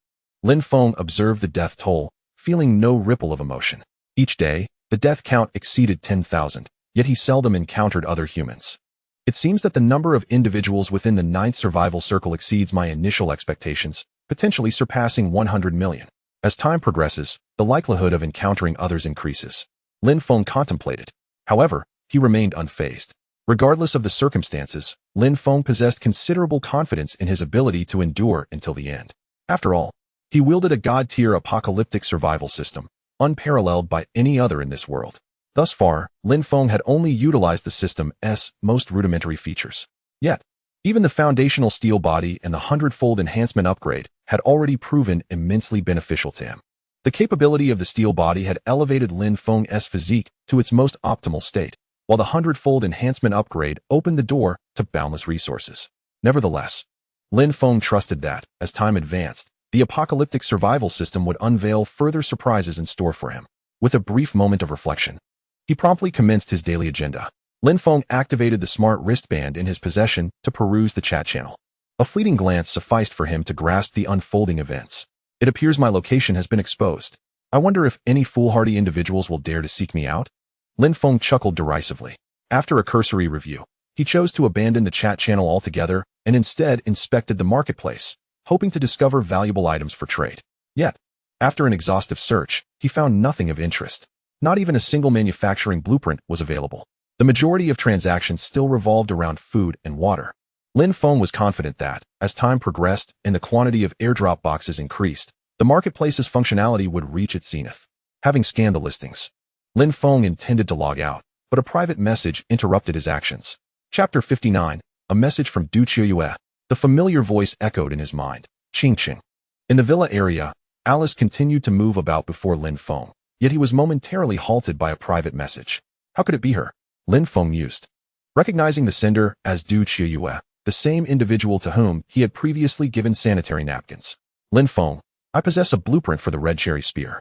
Lin Feng observed the death toll, feeling no ripple of emotion. Each day, the death count exceeded 10,000, yet he seldom encountered other humans. It seems that the number of individuals within the 9th survival circle exceeds my initial expectations, potentially surpassing 100 million. As time progresses, the likelihood of encountering others increases. Lin Feng contemplated. However, he remained unfazed. Regardless of the circumstances, Lin Feng possessed considerable confidence in his ability to endure until the end. After all, he wielded a god-tier apocalyptic survival system, unparalleled by any other in this world. Thus far, Lin Feng had only utilized the system's most rudimentary features. Yet, even the foundational steel body and the 100-fold enhancement upgrade had already proven immensely beneficial to him. The capability of the steel body had elevated Lin Feng's physique to its most optimal state, while the 100-fold enhancement upgrade opened the door to boundless resources. Nevertheless, Lin Feng trusted that, as time advanced, the apocalyptic survival system would unveil further surprises in store for him. With a brief moment of reflection, He promptly commenced his daily agenda. Lin Feng activated the smart wristband in his possession to peruse the chat channel. A fleeting glance sufficed for him to grasp the unfolding events. It appears my location has been exposed. I wonder if any foolhardy individuals will dare to seek me out? Lin Feng chuckled derisively. After a cursory review, he chose to abandon the chat channel altogether and instead inspected the marketplace, hoping to discover valuable items for trade. Yet, after an exhaustive search, he found nothing of interest. Not even a single manufacturing blueprint was available. The majority of transactions still revolved around food and water. Lin Feng was confident that, as time progressed and the quantity of airdrop boxes increased, the marketplace's functionality would reach its zenith. Having scanned the listings, Lin Feng intended to log out, but a private message interrupted his actions. Chapter 59, a message from Du Qiuyue. The familiar voice echoed in his mind. Ching Ching. In the villa area, Alice continued to move about before Lin Feng, yet he was momentarily halted by a private message. How could it be her? Lin Feng mused. Recognizing the sender as Du Qiuyue, the same individual to whom he had previously given sanitary napkins. Lin Feng, I possess a blueprint for the red cherry spear.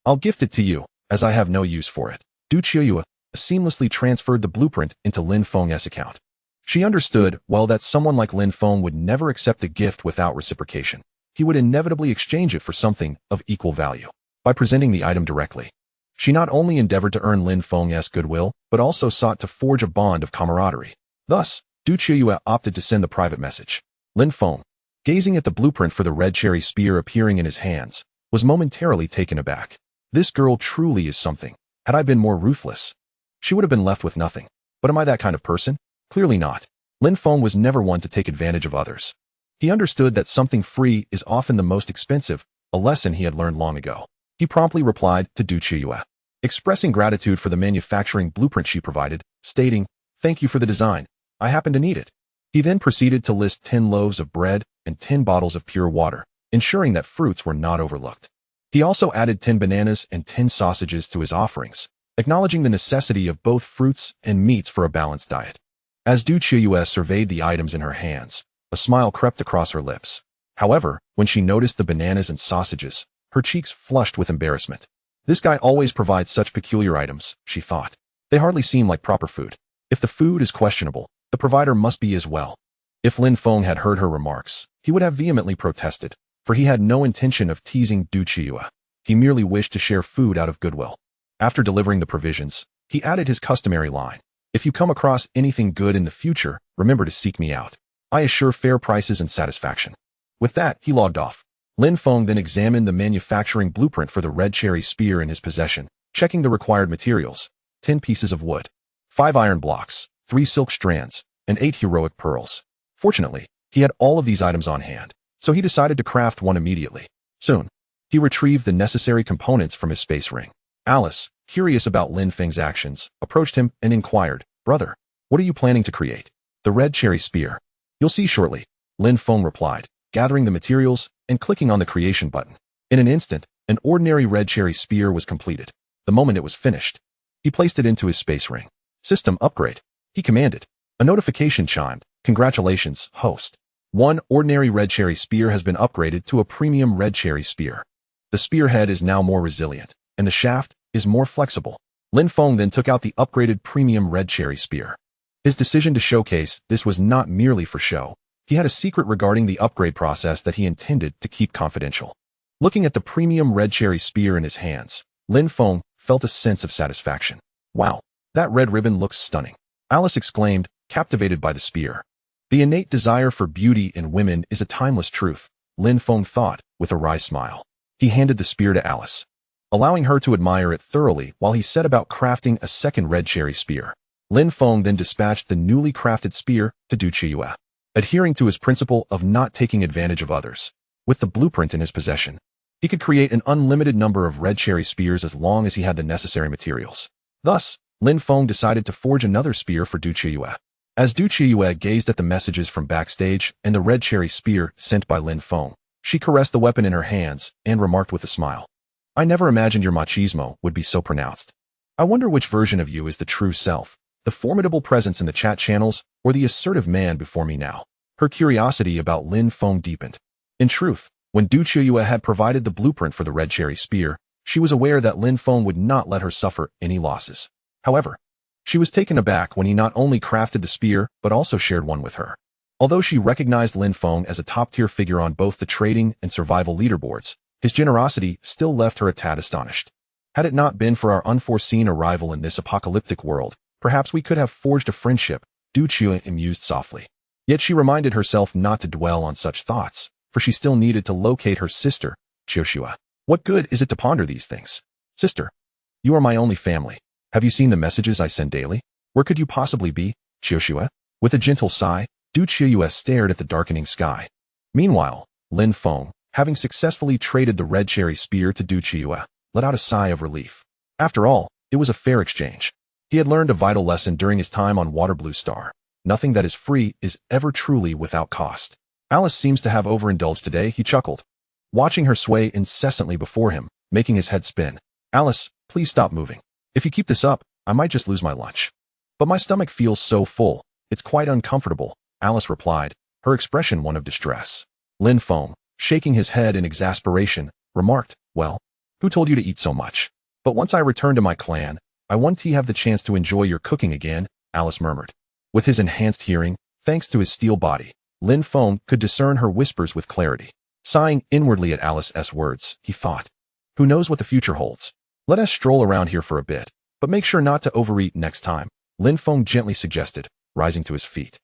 I'll gift it to you, as I have no use for it. Du Qiuyue seamlessly transferred the blueprint into Lin Feng's account. She understood, well, that someone like Lin Feng would never accept a gift without reciprocation. He would inevitably exchange it for something of equal value. By presenting the item directly, she not only endeavored to earn Lin Feng's goodwill, but also sought to forge a bond of camaraderie. Thus, Du Qiuyue opted to send the private message. Lin Feng, gazing at the blueprint for the red cherry spear appearing in his hands, was momentarily taken aback. This girl truly is something. Had I been more ruthless, she would have been left with nothing. But am I that kind of person? Clearly not. Lin Feng was never one to take advantage of others. He understood that something free is often the most expensive, a lesson he had learned long ago. He promptly replied to Du Qiuyue, expressing gratitude for the manufacturing blueprint she provided, stating, "Thank you for the design. I happen to need it." He then proceeded to list 10 loaves of bread and 10 bottles of pure water, ensuring that fruits were not overlooked. He also added 10 bananas and 10 sausages to his offerings, acknowledging the necessity of both fruits and meats for a balanced diet. As Du Qiuyue surveyed the items in her hands, a smile crept across her lips. However, when she noticed the bananas and sausages, her cheeks flushed with embarrassment. This guy always provides such peculiar items, she thought. They hardly seem like proper food. If the food is questionable, the provider must be as well. If Lin Feng had heard her remarks, he would have vehemently protested, for he had no intention of teasing Du Qiuyue. He merely wished to share food out of goodwill. After delivering the provisions, he added his customary line. If you come across anything good in the future, remember to seek me out. I assure fair prices and satisfaction. With that, he logged off. Lin Feng then examined the manufacturing blueprint for the red cherry spear in his possession, checking the required materials: 10 pieces of wood, 5 iron blocks, 3 silk strands, and 8 heroic pearls. Fortunately, he had all of these items on hand, so he decided to craft one immediately. Soon, he retrieved the necessary components from his space ring. Alice, curious about Lin Feng's actions, approached him and inquired, "Brother, what are you planning to create?" "The red cherry spear. You'll see shortly," Lin Feng replied, gathering the materials and clicking on the creation button. In an instant, an ordinary red cherry spear was completed. The moment it was finished, he placed it into his space ring. "System upgrade," he commanded. A notification chimed. "Congratulations, host. One ordinary red cherry spear has been upgraded to a premium red cherry spear. The spearhead is now more resilient, and the shaft is more flexible." Lin Feng then took out the upgraded premium red cherry spear. His decision to showcase this was not merely for show. He had a secret regarding the upgrade process that he intended to keep confidential. Looking at the premium red cherry spear in his hands, Lin Feng felt a sense of satisfaction. "Wow, that red ribbon looks stunning," Alice exclaimed, captivated by the spear. The innate desire for beauty in women is a timeless truth, Lin Feng thought, with a wry smile. He handed the spear to Alice, allowing her to admire it thoroughly while he set about crafting a second red cherry spear. Lin Feng then dispatched the newly crafted spear to Du Qiuyue, adhering to his principle of not taking advantage of others. With the blueprint in his possession, he could create an unlimited number of red cherry spears as long as he had the necessary materials. Thus, Lin Feng decided to forge another spear for Du Qiuyue. As Du Qiuyue gazed at the messages from backstage and the red cherry spear sent by Lin Feng, she caressed the weapon in her hands and remarked with a smile, "I never imagined your machismo would be so pronounced. I wonder which version of you is the true self, the formidable presence in the chat channels, or the assertive man before me now." Her curiosity about Lin Feng deepened. In truth, when Du Qiuyue had provided the blueprint for the red cherry spear, she was aware that Lin Feng would not let her suffer any losses. However, she was taken aback when he not only crafted the spear but also shared one with her. Although she recognized Lin Feng as a top-tier figure on both the trading and survival leaderboards, his generosity still left her a tad astonished. Had it not been for our unforeseen arrival in this apocalyptic world, perhaps we could have forged a friendship, Du Chua mused softly. Yet she reminded herself not to dwell on such thoughts, for she still needed to locate her sister, Chioshua. What good is it to ponder these things? Sister, you are my only family. Have you seen the messages I send daily? Where could you possibly be, Chioshua? With a gentle sigh, Du Chua stared at the darkening sky. Meanwhile, Lin Feng, having successfully traded the red cherry spear to Du Chua, let out a sigh of relief. After all, it was a fair exchange. He had learned a vital lesson during his time on Water Blue Star. Nothing that is free is ever truly without cost. Alice seems to have overindulged today, he chuckled, watching her sway incessantly before him, making his head spin. Alice, please stop moving. If you keep this up, I might just lose my lunch. But my stomach feels so full, it's quite uncomfortable, Alice replied, her expression one of distress. Lin Feng, shaking his head in exasperation, remarked, well, who told you to eat so much? But once I return to my clan, I want to have the chance to enjoy your cooking again, Alice murmured. With his enhanced hearing, thanks to his steel body, Lin Feng could discern her whispers with clarity. Sighing inwardly at Alice's words, he thought, who knows what the future holds? Let us stroll around here for a bit, but make sure not to overeat next time, Lin Feng gently suggested, rising to his feet.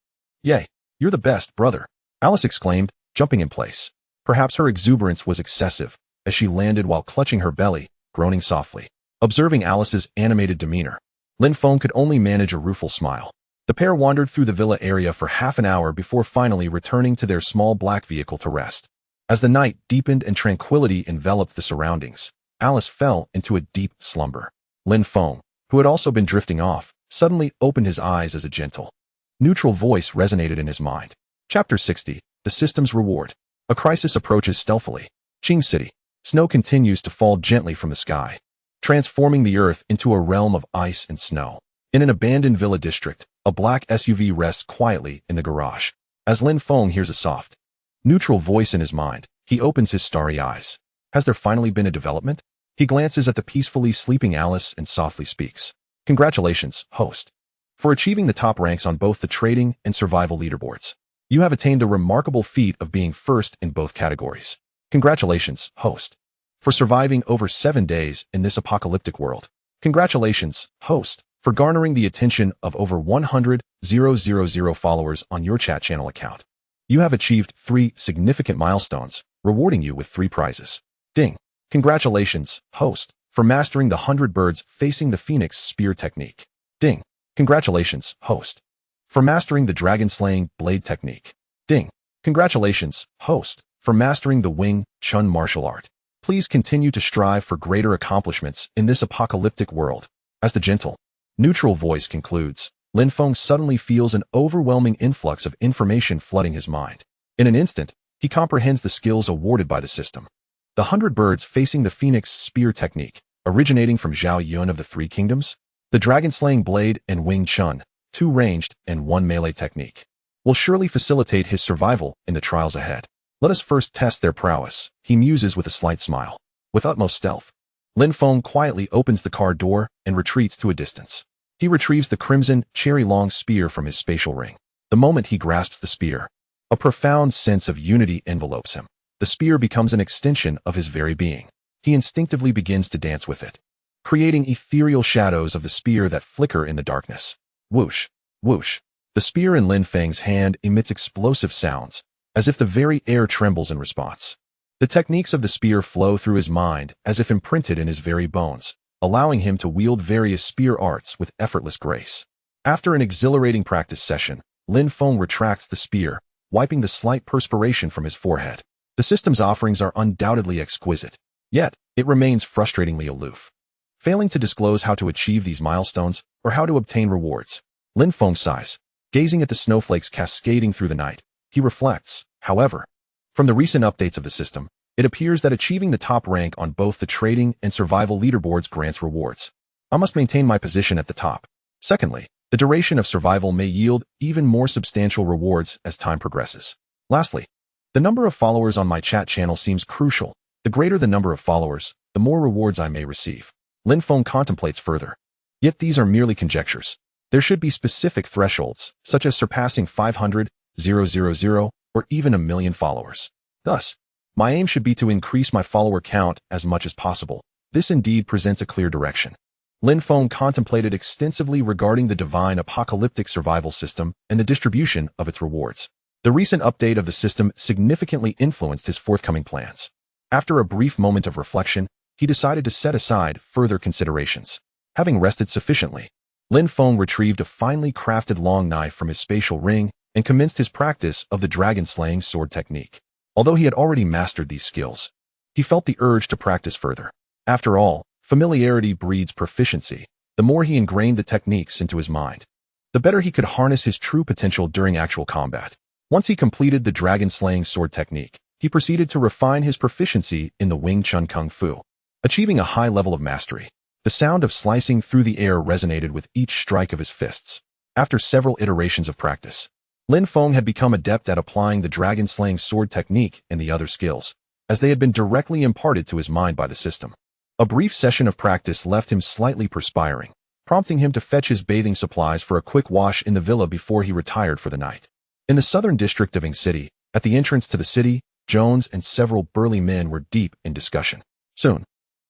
Yay, you're the best, brother, Alice exclaimed, jumping in place. Perhaps her exuberance was excessive, as she landed while clutching her belly, groaning softly. Observing Alice's animated demeanor, Lin Feng could only manage a rueful smile. The pair wandered through the villa area for half an hour before finally returning to their small black vehicle to rest. As the night deepened and tranquility enveloped the surroundings, Alice fell into a deep slumber. Lin Feng, who had also been drifting off, suddenly opened his eyes as a gentle, neutral voice resonated in his mind. Chapter 60, The System's Reward. A crisis approaches stealthily. Qing City. Snow continues to fall gently from the sky, transforming the earth into a realm of ice and snow. In an abandoned villa district, a black SUV rests quietly in the garage. As Lin Feng hears a soft, neutral voice in his mind, he opens his starry eyes. Has there finally been a development? He glances at the peacefully sleeping Alice and softly speaks. Congratulations, host, for achieving the top ranks on both the trading and survival leaderboards. You have attained the remarkable feat of being first in both categories. Congratulations, host, for surviving over 7 days in this apocalyptic world. Congratulations, host, for garnering the attention of over 100,000 followers on your chat channel account. You have achieved 3 significant milestones, rewarding you with 3 prizes. Ding. Congratulations, host, for mastering the 100 birds facing the phoenix spear technique. Ding. Congratulations, host, for mastering the dragon-slaying blade technique. Ding. Congratulations, host, for mastering the Wing Chun martial art. Please continue to strive for greater accomplishments in this apocalyptic world. As the gentle, neutral voice concludes, Lin Feng suddenly feels an overwhelming influx of information flooding his mind. In an instant, he comprehends the skills awarded by the system. The 100 birds facing the phoenix spear technique, originating from Zhao Yun of the 3 kingdoms, the dragon-slaying blade and Wing Chun, 2 ranged and 1 melee technique, will surely facilitate his survival in the trials ahead. Let us first test their prowess, he muses with a slight smile. With utmost stealth, Lin Feng quietly opens the car door and retreats to a distance. He retrieves the crimson, cherry-long spear from his spatial ring. The moment he grasps the spear, a profound sense of unity envelopes him. The spear becomes an extension of his very being. He instinctively begins to dance with it, creating ethereal shadows of the spear that flicker in the darkness. Whoosh, whoosh. The spear in Lin Feng's hand emits explosive sounds, as if the very air trembles in response. The techniques of the spear flow through his mind as if imprinted in his very bones, allowing him to wield various spear arts with effortless grace. After an exhilarating practice session, Lin Feng retracts the spear, wiping the slight perspiration from his forehead. The system's offerings are undoubtedly exquisite, yet it remains frustratingly aloof. Failing to disclose how to achieve these milestones or how to obtain rewards, Lin Feng sighs, gazing at the snowflakes cascading through the night. He reflects, however, from the recent updates of the system, it appears that achieving the top rank on both the trading and survival leaderboards grants rewards. I must maintain my position at the top. Secondly, the duration of survival may yield even more substantial rewards as time progresses. Lastly, the number of followers on my chat channel seems crucial. The greater the number of followers, the more rewards I may receive. Lin Feng contemplates further. Yet these are merely conjectures. There should be specific thresholds, such as surpassing 500, 000, or even 1,000,000 followers. Thus, my aim should be to increase my follower count as much as possible. This indeed presents a clear direction. Lin Feng contemplated extensively regarding the divine apocalyptic survival system and the distribution of its rewards. The recent update of the system significantly influenced his forthcoming plans. After a brief moment of reflection, he decided to set aside further considerations. Having rested sufficiently, Lin Feng retrieved a finely crafted long knife from his spatial ring and commenced his practice of the dragon-slaying sword technique. Although he had already mastered these skills, he felt the urge to practice further. After all, familiarity breeds proficiency. The more he ingrained the techniques into his mind, the better he could harness his true potential during actual combat. Once he completed the dragon-slaying sword technique, he proceeded to refine his proficiency in the Wing Chun Kung Fu, achieving a high level of mastery. The sound of slicing through the air resonated with each strike of his fists. After several iterations of practice, Lin Feng had become adept at applying the dragon-slaying sword technique and the other skills, as they had been directly imparted to his mind by the system. A brief session of practice left him slightly perspiring, prompting him to fetch his bathing supplies for a quick wash in the villa before he retired for the night. In the southern district of Ing City, at the entrance to the city, Jones and several burly men were deep in discussion. Soon,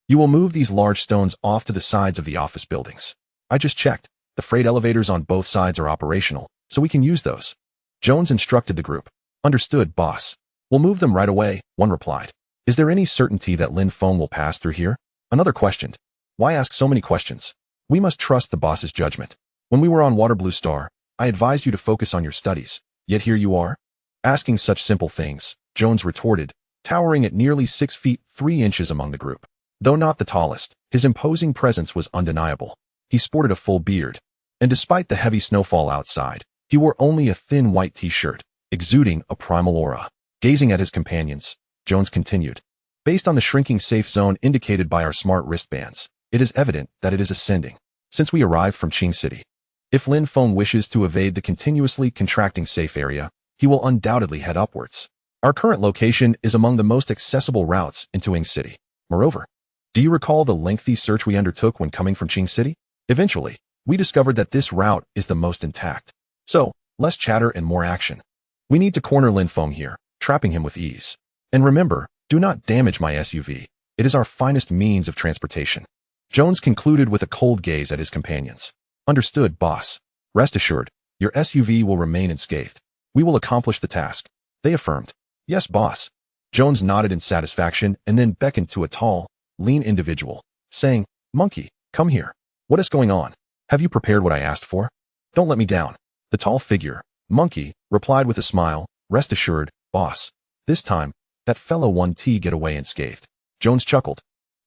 you will move these large stones off to the sides of the office buildings. I just checked. The freight elevators on both sides are operational, so we can use those. Jones instructed the group. Understood, boss. We'll move them right away, one replied. Is there any certainty that Lin Feng will pass through here? Another questioned. Why ask so many questions? We must trust the boss's judgment. When we were on Water Blue Star, I advised you to focus on your studies, yet here you are, asking such simple things, Jones retorted, towering at nearly 6 feet 3 inches among the group. Though not the tallest, his imposing presence was undeniable. He sported a full beard, and despite the heavy snowfall outside, he wore only a thin white t-shirt, exuding a primal aura. Gazing at his companions, Jones continued. Based on the shrinking safe zone indicated by our smart wristbands, it is evident that it is ascending. Since we arrived from Qing City, if Lin Feng wishes to evade the continuously contracting safe area, he will undoubtedly head upwards. Our current location is among the most accessible routes into Ing City. Moreover, do you recall the lengthy search we undertook when coming from Qing City? Eventually, we discovered that this route is the most intact. So, less chatter and more action. We need to corner Lin Feng here, trapping him with ease. And remember, do not damage my SUV. It is our finest means of transportation. Jones concluded with a cold gaze at his companions. Understood, boss. Rest assured, your SUV will remain unscathed. We will accomplish the task. They affirmed. Yes, boss. Jones nodded in satisfaction and then beckoned to a tall, lean individual, saying, Monkey, come here. What is going on? Have you prepared what I asked for? Don't let me down. The tall figure, Monkey, replied with a smile. Rest assured, boss. This time, that fellow won't get away unscathed. Jones chuckled.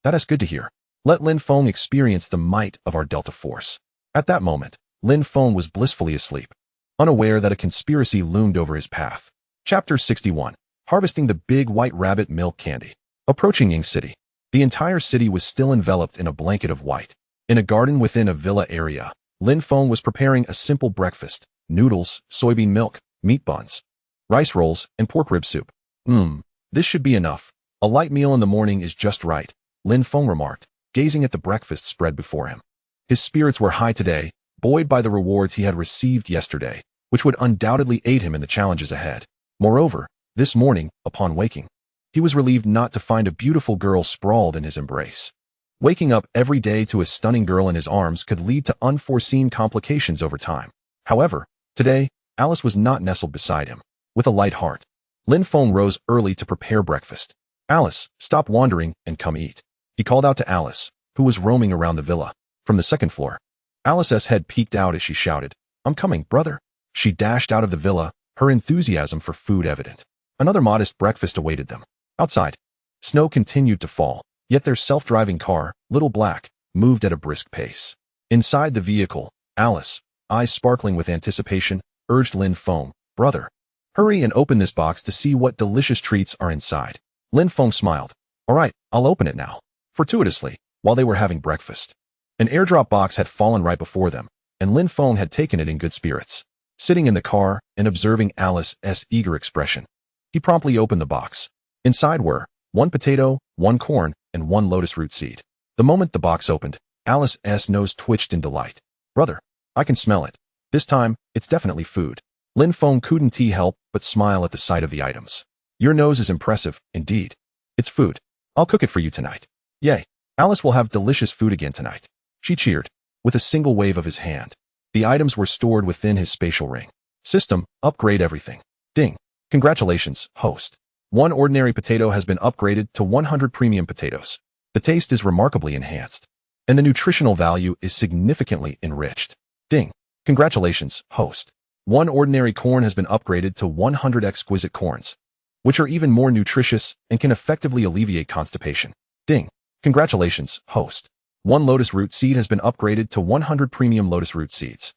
That is good to hear. Let Lin Feng experience the might of our Delta Force. At that moment, Lin Feng was blissfully asleep, unaware that a conspiracy loomed over his path. Chapter 61. Harvesting the Big White Rabbit Milk Candy. Approaching Ing City. The entire city was still enveloped in a blanket of white. In a garden within a villa area, Lin Feng was preparing a simple breakfast: noodles, soybean milk, meat buns, rice rolls, and pork rib soup. This should be enough. A light meal in the morning is just right, Lin Feng remarked, gazing at the breakfast spread before him. His spirits were high today, buoyed by the rewards he had received yesterday, which would undoubtedly aid him in the challenges ahead. Moreover, this morning, upon waking, he was relieved not to find a beautiful girl sprawled in his embrace. Waking up every day to a stunning girl in his arms could lead to unforeseen complications over time. However, today, Alice was not nestled beside him. With a light heart, Lin Feng rose early to prepare breakfast. Alice, stop wandering and come eat. He called out to Alice, who was roaming around the villa. From the second floor, Alice's head peeked out as she shouted, I'm coming, brother. She dashed out of the villa, her enthusiasm for food evident. Another modest breakfast awaited them. Outside, snow continued to fall, yet their self-driving car, Little Black, moved at a brisk pace. Inside the vehicle, Alice, eyes sparkling with anticipation, urged Lin Feng, brother, hurry and open this box to see what delicious treats are inside. Lin Feng smiled. All right, I'll open it now. Fortuitously, while they were having breakfast, an airdrop box had fallen right before them, and Lin Feng had taken it in good spirits. Sitting in the car and observing Alice's eager expression, he promptly opened the box. Inside were 1 potato, 1 corn, and 1 lotus root seed. The moment the box opened, Alice's nose twitched in delight. Brother, I can smell it. This time, it's definitely food. Lin Feng couldn't help but smile at the sight of the items. Your nose is impressive, indeed. It's food. I'll cook it for you tonight. Yay. Alice will have delicious food again tonight. She cheered. With a single wave of his hand. The items were stored within his spatial ring. System, upgrade everything. Ding. Congratulations, host. 1 ordinary potato has been upgraded to 100 premium potatoes. The taste is remarkably enhanced. And the nutritional value is significantly enriched. Ding. Congratulations, host. 1 ordinary corn has been upgraded to 100 exquisite corns, which are even more nutritious and can effectively alleviate constipation. Ding. Congratulations, host. 1 lotus root seed has been upgraded to 100 premium lotus root seeds,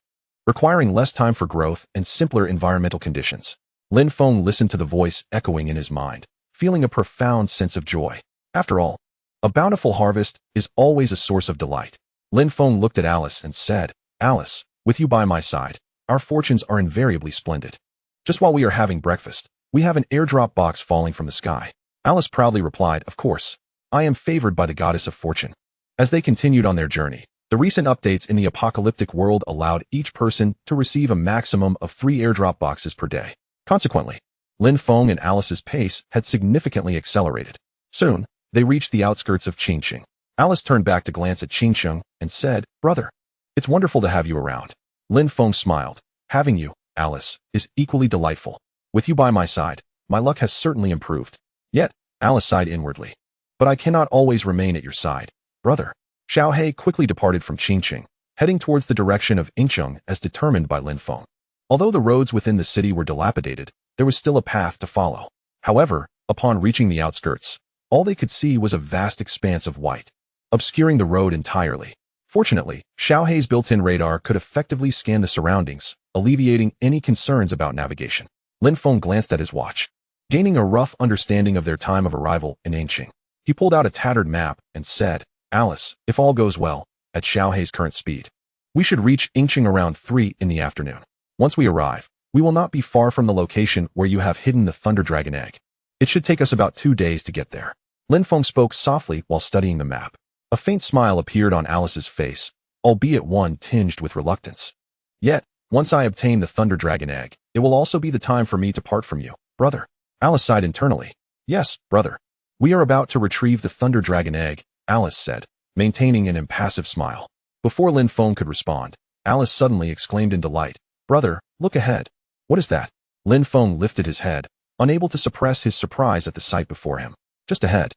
requiring less time for growth and simpler environmental conditions. Lin Feng listened to the voice echoing in his mind, feeling a profound sense of joy. After all, a bountiful harvest is always a source of delight. Lin Feng looked at Alice and said, Alice, with you by my side, our fortunes are invariably splendid. Just while we are having breakfast, we have an airdrop box falling from the sky. Alice proudly replied, Of course, I am favored by the goddess of fortune. As they continued on their journey, the recent updates in the apocalyptic world allowed each person to receive a maximum of 3 airdrop boxes per day. Consequently, Lin Feng and Alice's pace had significantly accelerated. Soon, they reached the outskirts of Qingqing. Alice turned back to glance at Qingqing and said, Brother, it's wonderful to have you around. Lin Feng smiled. Having you, Alice, is equally delightful. With you by my side, my luck has certainly improved. Yet, Alice sighed inwardly. But I cannot always remain at your side, brother. Xiao He quickly departed from Qingqing, heading towards the direction of Yingcheng as determined by Lin Feng. Although the roads within the city were dilapidated, there was still a path to follow. However, upon reaching the outskirts, all they could see was a vast expanse of white, obscuring the road entirely. Fortunately, Xiao He's built-in radar could effectively scan the surroundings, alleviating any concerns about navigation. Lin Feng glanced at his watch, gaining a rough understanding of their time of arrival in Yingcheng. He pulled out a tattered map and said, Alice, if all goes well, at Xiao He's current speed, we should reach Yingcheng around 3 in the afternoon. Once we arrive, we will not be far from the location where you have hidden the Thunder Dragon egg. It should take us about 2 days to get there. Lin Feng spoke softly while studying the map. A faint smile appeared on Alice's face, albeit one tinged with reluctance. Yet, once I obtain the Thunder Dragon egg, it will also be the time for me to part from you, brother. Alice sighed internally. Yes, brother. We are about to retrieve the Thunder Dragon egg, Alice said, maintaining an impassive smile. Before Lin Feng could respond, Alice suddenly exclaimed in delight, Brother, look ahead. What is that? Lin Feng lifted his head, unable to suppress his surprise at the sight before him. Just ahead.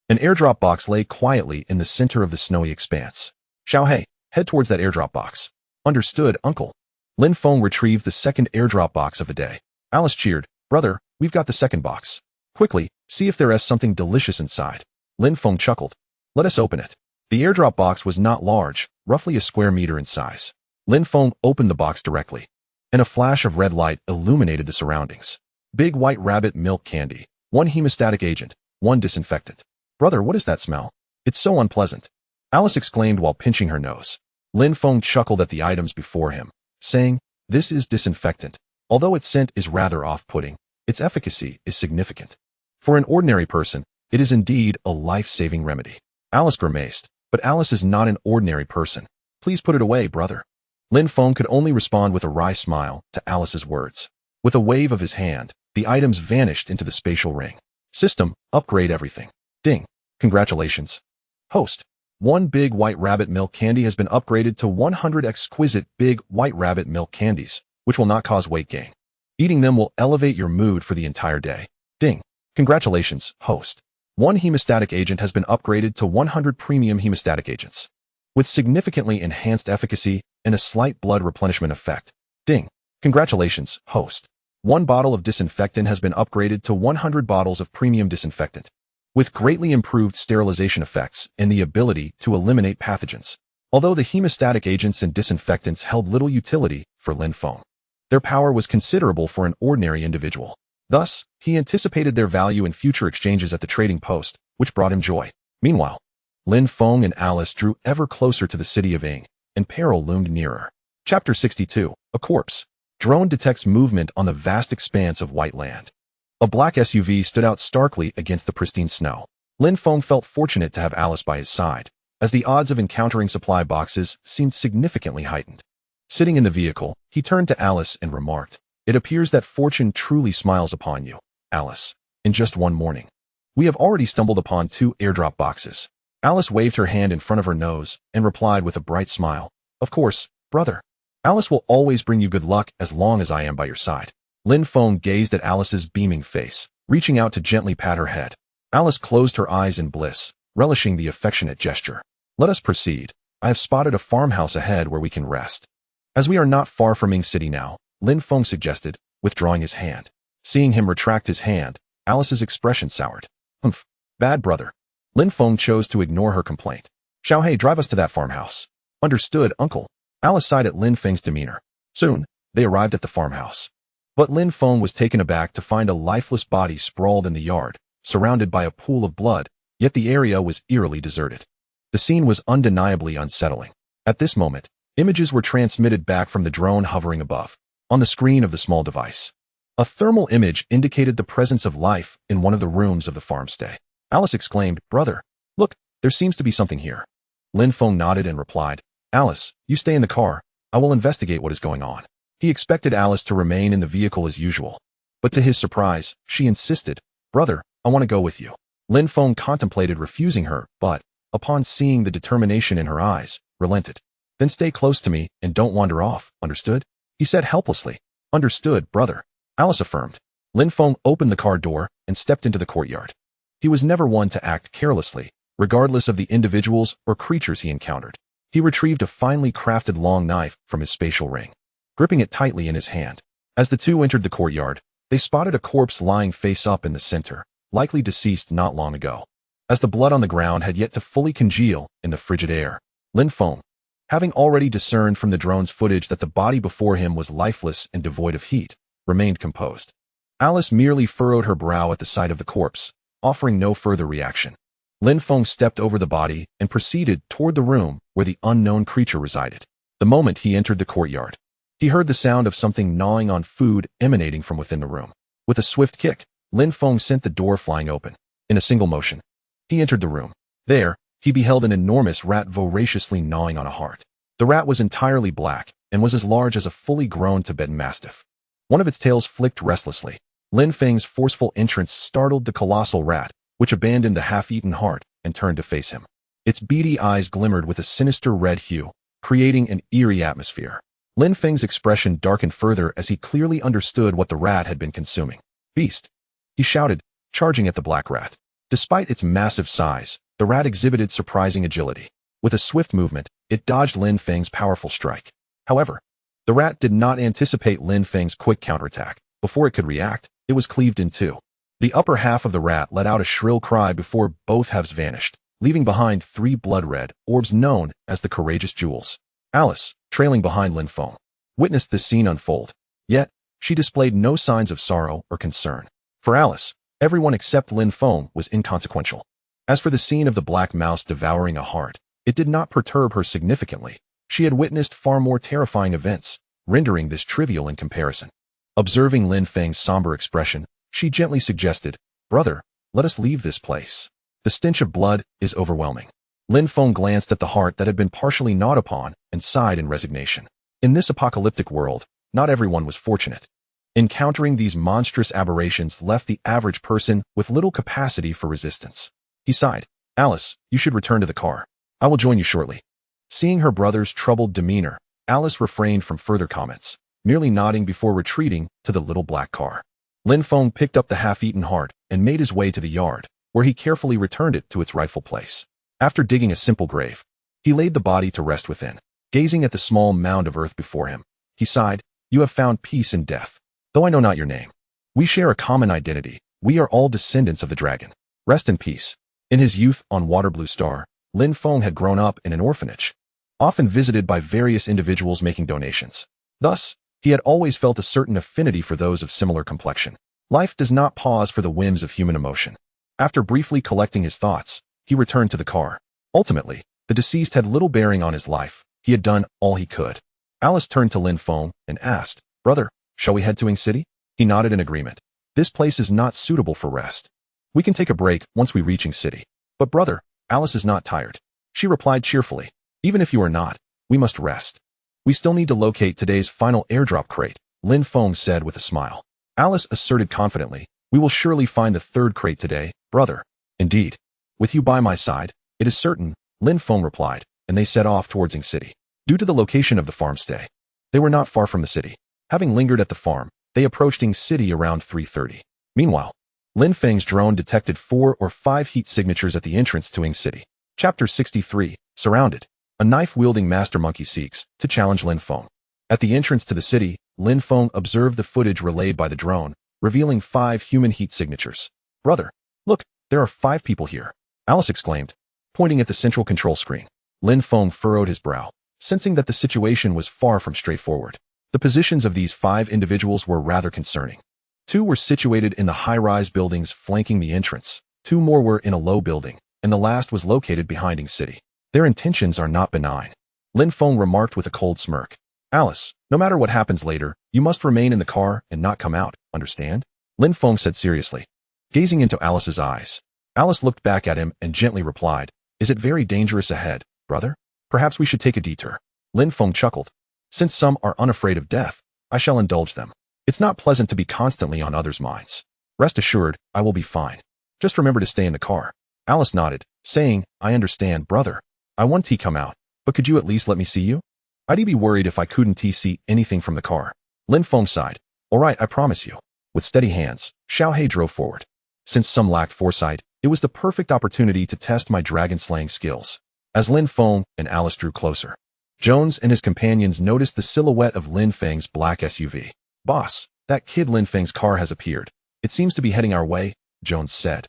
An airdrop box lay quietly in the center of the snowy expanse. Xiao He, head towards that airdrop box. Understood, uncle. Lin Feng retrieved the second airdrop box of the day. Alice cheered, Brother, we've got the second box. Quickly, see if there is something delicious inside. Lin Feng chuckled. Let us open it. The airdrop box was not large, roughly a square meter in size. Lin Feng opened the box directly, and a flash of red light illuminated the surroundings. Big white rabbit milk candy, 1 hemostatic agent, 1 disinfectant. Brother, what is that smell? It's so unpleasant. Alice exclaimed while pinching her nose. Lin Feng chuckled at the items before him, saying, This is disinfectant. Although its scent is rather off-putting, its efficacy is significant. For an ordinary person, it is indeed a life-saving remedy. Alice grimaced, but Alice is not an ordinary person. Please put it away, brother. Lin Feng could only respond with a wry smile to Alice's words. With a wave of his hand, the items vanished into the spatial ring. System, upgrade everything. Ding. Congratulations. Host. 1 big white rabbit milk candy has been upgraded to 100 exquisite big white rabbit milk candies, which will not cause weight gain. Eating them will elevate your mood for the entire day. Ding. Congratulations, host. 1 hemostatic agent has been upgraded to 100 premium hemostatic agents, with significantly enhanced efficacy and a slight blood replenishment effect. Ding. Congratulations, host. 1 bottle of disinfectant has been upgraded to 100 bottles of premium disinfectant, with greatly improved sterilization effects and the ability to eliminate pathogens. Although the hemostatic agents and disinfectants held little utility for Lin Feng, their power was considerable for an ordinary individual. Thus, he anticipated their value in future exchanges at the trading post, which brought him joy. Meanwhile, Lin Feng and Alice drew ever closer to the city of Ying, and peril loomed nearer. Chapter 62. A corpse. Drone detects movement on the vast expanse of white land. A black SUV stood out starkly against the pristine snow. Lin Feng felt fortunate to have Alice by his side, as the odds of encountering supply boxes seemed significantly heightened. Sitting in the vehicle, he turned to Alice and remarked, "It appears that fortune truly smiles upon you, Alice. In just one morning, we have already stumbled upon 2 airdrop boxes." Alice waved her hand in front of her nose and replied with a bright smile, "Of course, brother. Alice will always bring you good luck as long as I am by your side." Lin Feng gazed at Alice's beaming face, reaching out to gently pat her head. Alice closed her eyes in bliss, relishing the affectionate gesture. "Let us proceed. I have spotted a farmhouse ahead where we can rest." "As we are not far from Ming City now," Lin Feng suggested, withdrawing his hand. Seeing him retract his hand, Alice's expression soured. "Humph, bad brother." Lin Feng chose to ignore her complaint. "Xiaohei, drive us to that farmhouse." "Understood, uncle." Alice sighed at Lin Feng's demeanor. Soon, they arrived at the farmhouse. But Lin Feng was taken aback to find a lifeless body sprawled in the yard, surrounded by a pool of blood, yet the area was eerily deserted. The scene was undeniably unsettling. At this moment, images were transmitted back from the drone hovering above, on the screen of the small device. A thermal image indicated the presence of life in one of the rooms of the farmstay. Alice exclaimed, "Brother, look, there seems to be something here." Lin Feng nodded and replied, "Alice, you stay in the car. I will investigate what is going on." He expected Alice to remain in the vehicle as usual, but to his surprise, she insisted, "Brother, I want to go with you." Lin Feng contemplated refusing her, but, upon seeing the determination in her eyes, relented. "Then stay close to me and don't wander off, understood?" he said helplessly. "Understood, brother," Alice affirmed. Lin Feng opened the car door and stepped into the courtyard. He was never one to act carelessly, regardless of the individuals or creatures he encountered. He retrieved a finely crafted long knife from his spatial ring, gripping it tightly in his hand. As the two entered the courtyard, they spotted a corpse lying face up in the center, likely deceased not long ago. As the blood on the ground had yet to fully congeal in the frigid air, Lin Feng, having already discerned from the drone's footage that the body before him was lifeless and devoid of heat, remained composed. Alice merely furrowed her brow at the sight of the corpse, offering no further reaction. Lin Feng stepped over the body and proceeded toward the room where the unknown creature resided. The moment he entered the courtyard, he heard the sound of something gnawing on food emanating from within the room. With a swift kick, Lin Feng sent the door flying open. In a single motion, he entered the room. There, he beheld an enormous rat voraciously gnawing on a heart. The rat was entirely black and was as large as a fully grown Tibetan Mastiff. One of its tails flicked restlessly. Lin Feng's forceful entrance startled the colossal rat, which abandoned the half-eaten heart and turned to face him. Its beady eyes glimmered with a sinister red hue, creating an eerie atmosphere. Lin Feng's expression darkened further as he clearly understood what the rat had been consuming. "Beast!" he shouted, charging at the black rat. Despite its massive size, the rat exhibited surprising agility. With a swift movement, it dodged Lin Feng's powerful strike. However, the rat did not anticipate Lin Feng's quick counterattack. Before it could react, it was cleaved in two. The upper half of the rat let out a shrill cry before both halves vanished, leaving behind 3 blood-red orbs known as the Courageous Jewels. Alice, trailing behind Lin Feng, witnessed this scene unfold. Yet, she displayed no signs of sorrow or concern. For Alice, everyone except Lin Feng was inconsequential. As for the scene of the black mouse devouring a heart, it did not perturb her significantly. She had witnessed far more terrifying events, rendering this trivial in comparison. Observing Lin Feng's somber expression, she gently suggested, "Brother, let us leave this place. The stench of blood is overwhelming." Lin Feng glanced at the heart that had been partially gnawed upon and sighed in resignation. In this apocalyptic world, not everyone was fortunate. Encountering these monstrous aberrations left the average person with little capacity for resistance. He sighed, "Alice, you should return to the car. I will join you shortly." Seeing her brother's troubled demeanor, Alice refrained from further comments, merely nodding before retreating to the little black car. Lin Feng picked up the half-eaten heart and made his way to the yard, where he carefully returned it to its rightful place. After digging a simple grave, he laid the body to rest within. Gazing at the small mound of earth before him, he sighed, "You have found peace in death, though I know not your name. We share a common identity. We are all descendants of the dragon. Rest in peace." In his youth on Waterblue Star, Lin Feng had grown up in an orphanage, often visited by various individuals making donations. Thus, he had always felt a certain affinity for those of similar complexion. Life does not pause for the whims of human emotion. After briefly collecting his thoughts, he returned to the car. Ultimately, the deceased had little bearing on his life. He had done all he could. Alice turned to Lin Feng and asked, "Brother, shall we head to Ming City?" He nodded in agreement. "This place is not suitable for rest. We can take a break once we reach Ming City." "But brother, Alice is not tired. She replied cheerfully. Even if you are not, we must rest. We still need to locate today's final airdrop crate, Lin Feng said with a smile. Alice asserted confidently, we will surely find the third crate today, brother. Indeed. With you by my side, it is certain, Lin Feng replied, and they set off towards Ing City. Due to the location of the farm stay, they were not far from the city. Having lingered at the farm, they approached Ing City around 3:30. Meanwhile, Lin Feng's drone detected 4 or 5 heat signatures at the entrance to Ing City. Chapter 63, Surrounded. A knife-wielding master monkey seeks to challenge Lin Feng. At the entrance to the city, Lin Feng observed the footage relayed by the drone, revealing 5 human heat signatures. Brother, look, there are 5 people here, Alice exclaimed, pointing at the central control screen. Lin Feng furrowed his brow, sensing that the situation was far from straightforward. The positions of these 5 individuals were rather concerning. 2 were situated in the high-rise buildings flanking the entrance, 2 more were in a low building, and the last was located behind Ing City. Their intentions are not benign, Lin Feng remarked with a cold smirk. Alice, no matter what happens later, you must remain in the car and not come out, understand? Lin Feng said seriously. Gazing into Alice's eyes, Alice looked back at him and gently replied, is it very dangerous ahead, brother? Perhaps we should take a detour. Lin Feng chuckled. Since some are unafraid of death, I shall indulge them. It's not pleasant to be constantly on others' minds. Rest assured, I will be fine. Just remember to stay in the car. Alice nodded, saying, I understand, brother. I want to come out, but could you at least let me see you? I'd be worried if I couldn't see anything from the car. Lin Feng sighed. All right, I promise you. With steady hands, Xiaohei drove forward. Since some lacked foresight, it was the perfect opportunity to test my dragon-slaying skills. As Lin Feng and Alice drew closer, Jones and his companions noticed the silhouette of Lin Feng's black SUV. Boss, that kid Lin Feng's car has appeared. It seems to be heading our way, Jones said,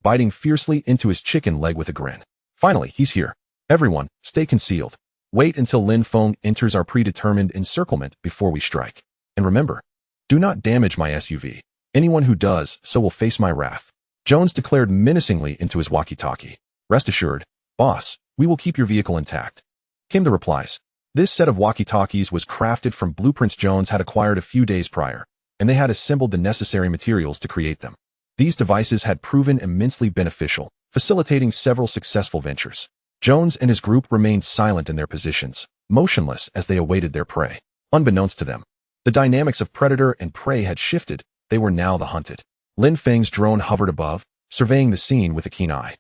biting fiercely into his chicken leg with a grin. Finally, he's here. Everyone, stay concealed. Wait until Lin Feng enters our predetermined encirclement before we strike. And remember, do not damage my SUV. Anyone who does so will face my wrath. Jones declared menacingly into his walkie-talkie. Rest assured, boss, we will keep your vehicle intact. Came the replies. This set of walkie-talkies was crafted from blueprints Jones had acquired a few days prior, and they had assembled the necessary materials to create them. These devices had proven immensely beneficial, facilitating several successful ventures. Jones and his group remained silent in their positions, motionless as they awaited their prey. Unbeknownst to them, the dynamics of predator and prey had shifted. They were now the hunted. Lin Feng's drone hovered above, surveying the scene with a keen eye.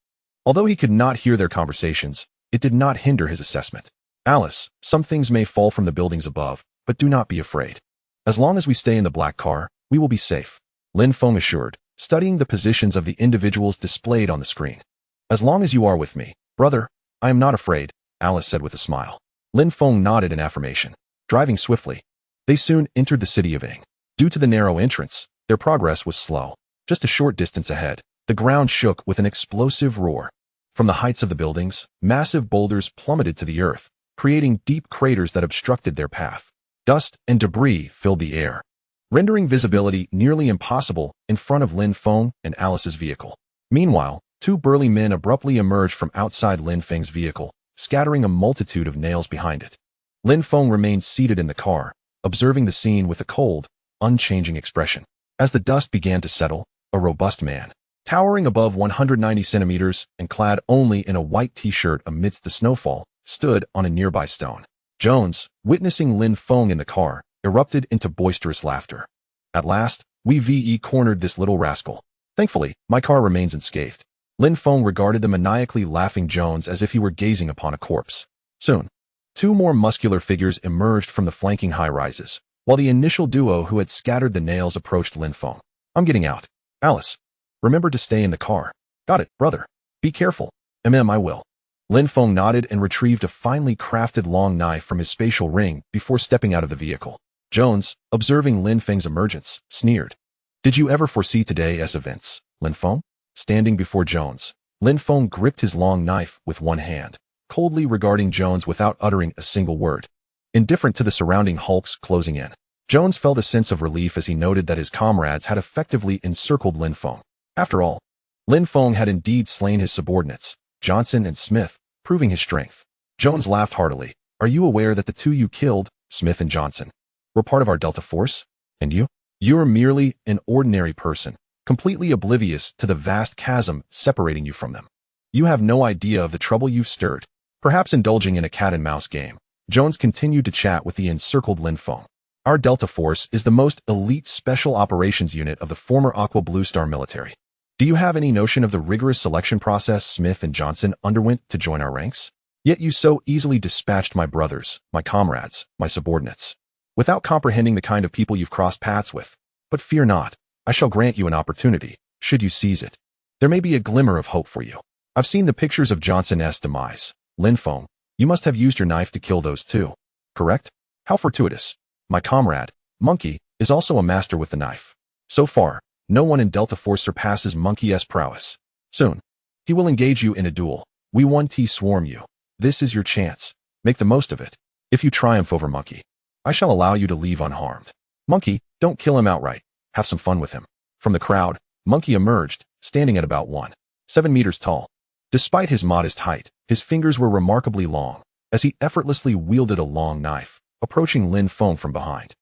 Although he could not hear their conversations, it did not hinder his assessment. Alice, some things may fall from the buildings above, but do not be afraid. As long as we stay in the black car, we will be safe, Lin Feng assured, studying the positions of the individuals displayed on the screen. As long as you are with me, brother, I am not afraid, Alice said with a smile. Lin Feng nodded in affirmation. Driving swiftly, they soon entered the city of Ing. Due to the narrow entrance, their progress was slow. Just a short distance ahead, the ground shook with an explosive roar. From the heights of the buildings, massive boulders plummeted to the earth, creating deep craters that obstructed their path. Dust and debris filled the air, rendering visibility nearly impossible in front of Lin Feng and Alice's vehicle. Meanwhile, 2 burly men abruptly emerged from outside Lin Feng's vehicle, scattering a multitude of nails behind it. Lin Feng remained seated in the car, observing the scene with a cold, unchanging expression. As the dust began to settle, a robust man, towering above 190 centimeters and clad only in a white t-shirt amidst the snowfall, stood on a nearby stone. Jones, witnessing Lin Feng in the car, erupted into boisterous laughter. At last, we cornered this little rascal. Thankfully, my car remains unscathed. Lin Feng regarded the maniacally laughing Jones as if he were gazing upon a corpse. Soon, 2 more muscular figures emerged from the flanking high-rises, while the initial duo who had scattered the nails approached Lin Feng. I'm getting out. Alice, remember to stay in the car. Got it, brother. Be careful. I will. Lin Feng nodded and retrieved a finely crafted long knife from his spatial ring before stepping out of the vehicle. Jones, observing Lin Feng's emergence, sneered. Did you ever foresee today's events, Lin Feng? Standing before Jones, Lin Feng gripped his long knife with one hand, coldly regarding Jones without uttering a single word. Indifferent to the surrounding hulks closing in, Jones felt a sense of relief as he noted that his comrades had effectively encircled Lin Feng. After all, Lin Feng had indeed slain his subordinates, Johnson and Smith, proving his strength. Jones laughed heartily. Are you aware that the 2 you killed, Smith and Johnson, were part of our Delta Force? And you? You're merely an ordinary person, completely oblivious to the vast chasm separating you from them. You have no idea of the trouble you've stirred. Perhaps indulging in a cat-and-mouse game, Jones continued to chat with the encircled Lin Feng. Our Delta Force is the most elite special operations unit of the former Aqua Blue Star military. Do you have any notion of the rigorous selection process Smith and Johnson underwent to join our ranks? Yet you so easily dispatched my brothers, my comrades, my subordinates, without comprehending the kind of people you've crossed paths with. But fear not, I shall grant you an opportunity, should you seize it. There may be a glimmer of hope for you. I've seen the pictures of Johnson's demise. Lin Feng, you must have used your knife to kill those two, correct? How fortuitous. My comrade, Monkey, is also a master with the knife. So far, no one in Delta Force surpasses Monkey's prowess. Soon, he will engage you in a duel. We 1T swarm you. This is your chance. Make the most of it. If you triumph over Monkey, I shall allow you to leave unharmed. Monkey, don't kill him outright. Have some fun with him. From the crowd, Monkey emerged, standing at about 1.7 meters tall. Despite his modest height, his fingers were remarkably long, as he effortlessly wielded a long knife, approaching Lin Feng from behind.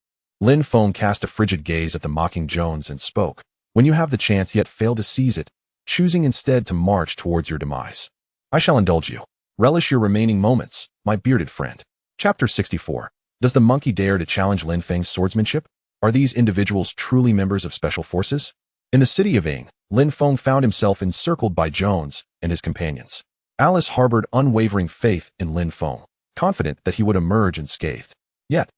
Lin Feng cast a frigid gaze at the mocking Jones and spoke. When you have the chance yet fail to seize it, choosing instead to march towards your demise, I shall indulge you. Relish your remaining moments, my bearded friend. Chapter 64. Does the monkey dare to challenge Lin Feng's swordsmanship? Are these individuals truly members of special forces? In the city of Ing, Lin Feng found himself encircled by Jones and his companions. Alice harbored unwavering faith in Lin Feng, confident that he would emerge unscathed. Yet,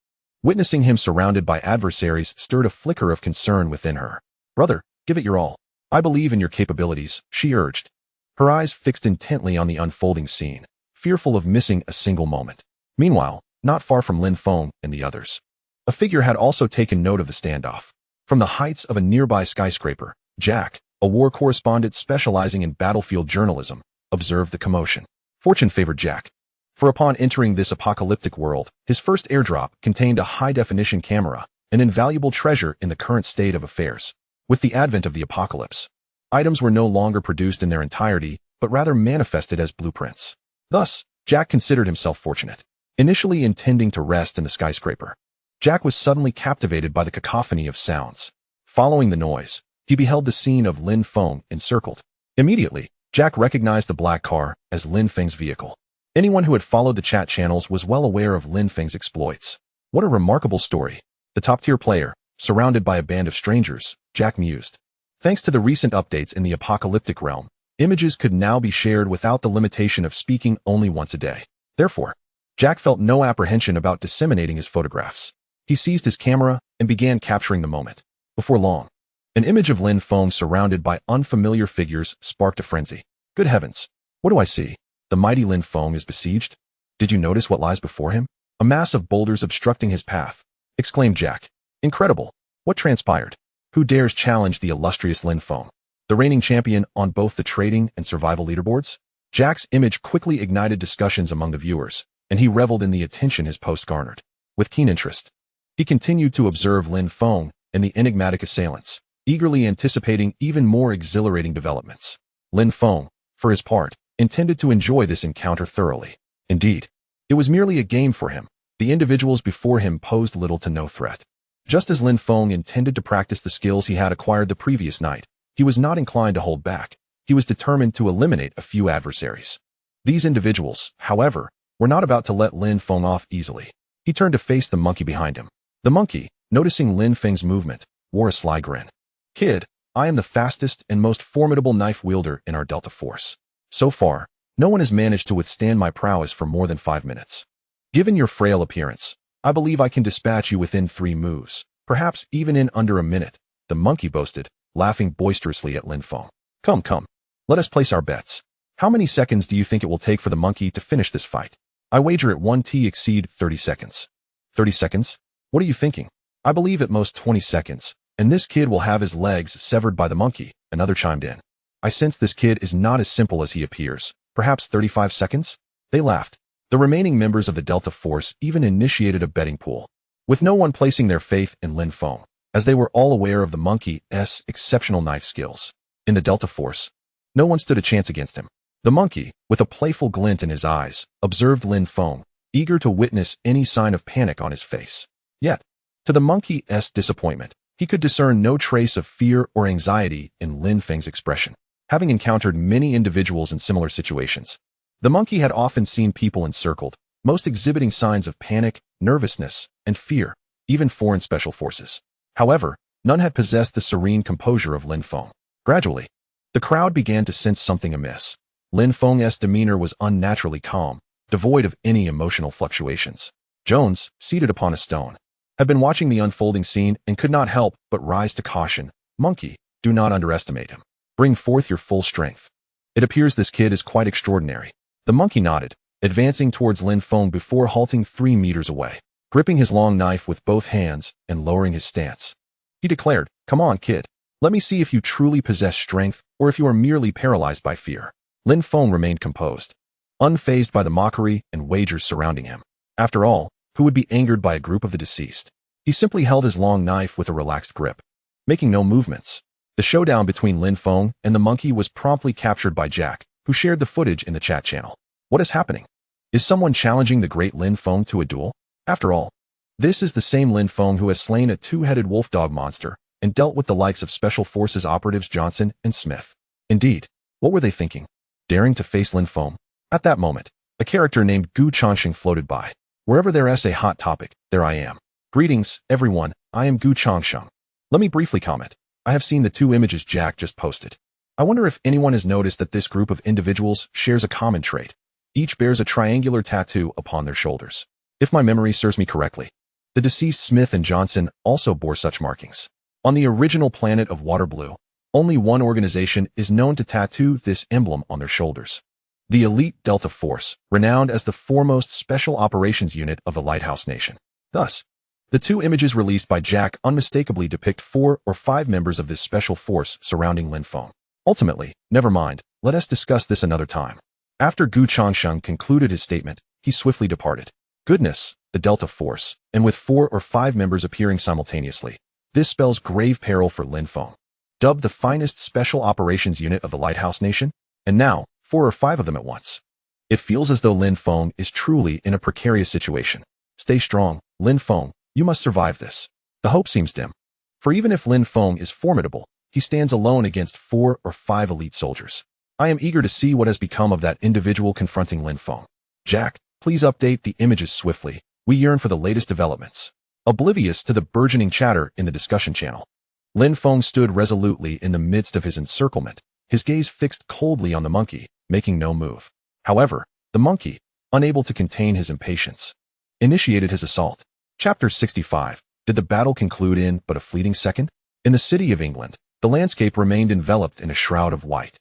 witnessing him surrounded by adversaries stirred a flicker of concern within her. Brother, give it your all. I believe in your capabilities, she urged. Her eyes fixed intently on the unfolding scene, fearful of missing a single moment. Meanwhile, not far from Lin Feng and the others, a figure had also taken note of the standoff. From the heights of a nearby skyscraper, Jack, a war correspondent specializing in battlefield journalism, observed the commotion. Fortune favored Jack, for upon entering this apocalyptic world, his first airdrop contained a high-definition camera, an invaluable treasure in the current state of affairs. With the advent of the apocalypse, items were no longer produced in their entirety, but rather manifested as blueprints. Thus, Jack considered himself fortunate. Initially intending to rest in the skyscraper, Jack was suddenly captivated by the cacophony of sounds. Following the noise, he beheld the scene of Lin Feng encircled. Immediately, Jack recognized the black car as Lin Feng's vehicle. Anyone who had followed the chat channels was well aware of Lin Feng's exploits. What a remarkable story. The top-tier player, surrounded by a band of strangers, Jack mused. Thanks to the recent updates in the apocalyptic realm, images could now be shared without the limitation of speaking only once a day. Therefore, Jack felt no apprehension about disseminating his photographs. He seized his camera and began capturing the moment. Before long, an image of Lin Feng surrounded by unfamiliar figures sparked a frenzy. Good heavens! What do I see? The mighty Lin Feng is besieged? Did you notice what lies before him? A mass of boulders obstructing his path, exclaimed Jack. Incredible! What transpired? Who dares challenge the illustrious Lin Feng, the reigning champion on both the trading and survival leaderboards? Jack's image quickly ignited discussions among the viewers, and he reveled in the attention his post garnered. With keen interest, he continued to observe Lin Feng and the enigmatic assailants, eagerly anticipating even more exhilarating developments. Lin Feng, for his part, intended to enjoy this encounter thoroughly. Indeed, it was merely a game for him. The individuals before him posed little to no threat. Just as Lin Feng intended to practice the skills he had acquired the previous night, he was not inclined to hold back. He was determined to eliminate a few adversaries. These individuals, however, were not about to let Lin Feng off easily. He turned to face the monkey behind him. The monkey, noticing Lin Feng's movement, wore a sly grin. Kid, I am the fastest and most formidable knife wielder in our Delta Force. So far, no one has managed to withstand my prowess for more than 5 minutes. Given your frail appearance, I believe I can dispatch you within 3 moves, perhaps even in under a minute, the monkey boasted, laughing boisterously at Lin Feng. Come, come. Let us place our bets. How many seconds do you think it will take for the monkey to finish this fight? I wager at 1T exceed 30 seconds. 30 seconds? What are you thinking? I believe at most 20 seconds, and this kid will have his legs severed by the monkey, another chimed in. I sense this kid is not as simple as he appears. Perhaps 35 seconds? They laughed. The remaining members of the Delta Force even initiated a betting pool, with no one placing their faith in Lin Feng, as they were all aware of the monkey's exceptional knife skills. In the Delta Force, no one stood a chance against him. The monkey, with a playful glint in his eyes, observed Lin Feng, eager to witness any sign of panic on his face. Yet, to the monkey's disappointment, he could discern no trace of fear or anxiety in Lin Feng's expression. Having encountered many individuals in similar situations, The monkey had often seen people encircled, most exhibiting signs of panic, nervousness, and fear, even foreign special forces. However, none had possessed the serene composure of Lin Feng. Gradually, the crowd began to sense something amiss. Lin Feng's demeanor was unnaturally calm, devoid of any emotional fluctuations. Jones, seated upon a stone, had been watching the unfolding scene and could not help but rise to caution. Monkey, do not underestimate him. Bring forth your full strength. It appears this kid is quite extraordinary. The monkey nodded, advancing towards Lin Feng before halting 3 meters away, gripping his long knife with both hands and lowering his stance. He declared, "Come on, kid. Let me see if you truly possess strength or if you are merely paralyzed by fear." Lin Feng remained composed, unfazed by the mockery and wagers surrounding him. After all, who would be angered by a group of the deceased? He simply held his long knife with a relaxed grip, making no movements. The showdown between Lin Feng and the monkey was promptly captured by Jack, who shared the footage in the chat channel. What is happening? Is someone challenging the great Lin Feng to a duel? After all, this is the same Lin Feng who has slain a 2-headed wolf dog monster and dealt with the likes of Special Forces operatives Johnson and Smith. Indeed, what were they thinking? Daring to face Lin Feng? At that moment, a character named Gu Changxing floated by. Wherever there is a hot topic, there I am. Greetings, everyone, I am Gu Changxing. Let me briefly comment. I have seen the 2 images Jack just posted. I wonder if anyone has noticed that this group of individuals shares a common trait. Each bears a triangular tattoo upon their shoulders. If my memory serves me correctly, the deceased Smith and Johnson also bore such markings. On the original planet of Water Blue, only one organization is known to tattoo this emblem on their shoulders. The elite Delta Force, renowned as the foremost special operations unit of the Lighthouse Nation. Thus, the 2 images released by Jack unmistakably depict 4 or 5 members of this special force surrounding Lin Feng. Ultimately, never mind, let us discuss this another time. After Gu Changxing concluded his statement, he swiftly departed. Goodness, the Delta Force, and with 4 or 5 members appearing simultaneously. This spells grave peril for Lin Feng. Dubbed the finest special operations unit of the Lighthouse Nation, and now, 4 or 5 of them at once. It feels as though Lin Feng is truly in a precarious situation. Stay strong, Lin Feng, you must survive this. The hope seems dim. For even if Lin Feng is formidable, he stands alone against 4 or 5 elite soldiers. I am eager to see what has become of that individual confronting Lin Feng. Jack, please update the images swiftly. We yearn for the latest developments. Oblivious to the burgeoning chatter in the discussion channel, Lin Feng stood resolutely in the midst of his encirclement, his gaze fixed coldly on the monkey, making no move. However, the monkey, unable to contain his impatience, initiated his assault. Chapter 65. Did the battle conclude in but a fleeting second? In the city of England, the landscape remained enveloped in a shroud of white.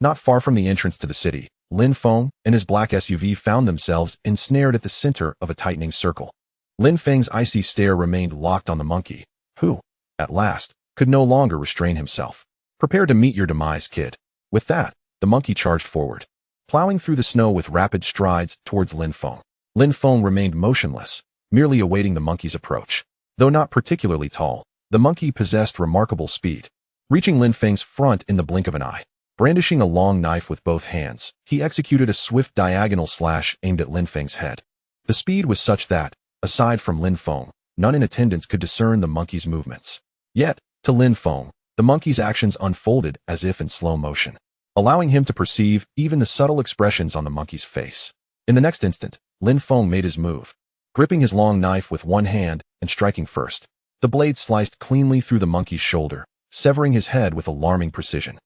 Not far from the entrance to the city, Lin Feng and his black SUV found themselves ensnared at the center of a tightening circle. Lin Feng's icy stare remained locked on the monkey, who, at last, could no longer restrain himself. Prepare to meet your demise, kid. With that, the monkey charged forward, plowing through the snow with rapid strides towards Lin Feng. Lin Feng remained motionless, merely awaiting the monkey's approach. Though not particularly tall, the monkey possessed remarkable speed. Reaching Lin Feng's front in the blink of an eye, brandishing a long knife with both hands, he executed a swift diagonal slash aimed at Lin Feng's head. The speed was such that, aside from Lin Feng, none in attendance could discern the monkey's movements. Yet, to Lin Feng, the monkey's actions unfolded as if in slow motion, allowing him to perceive even the subtle expressions on the monkey's face. In the next instant, Lin Feng made his move, gripping his long knife with one hand and striking first. The blade sliced cleanly through the monkey's shoulder, severing his head with alarming precision.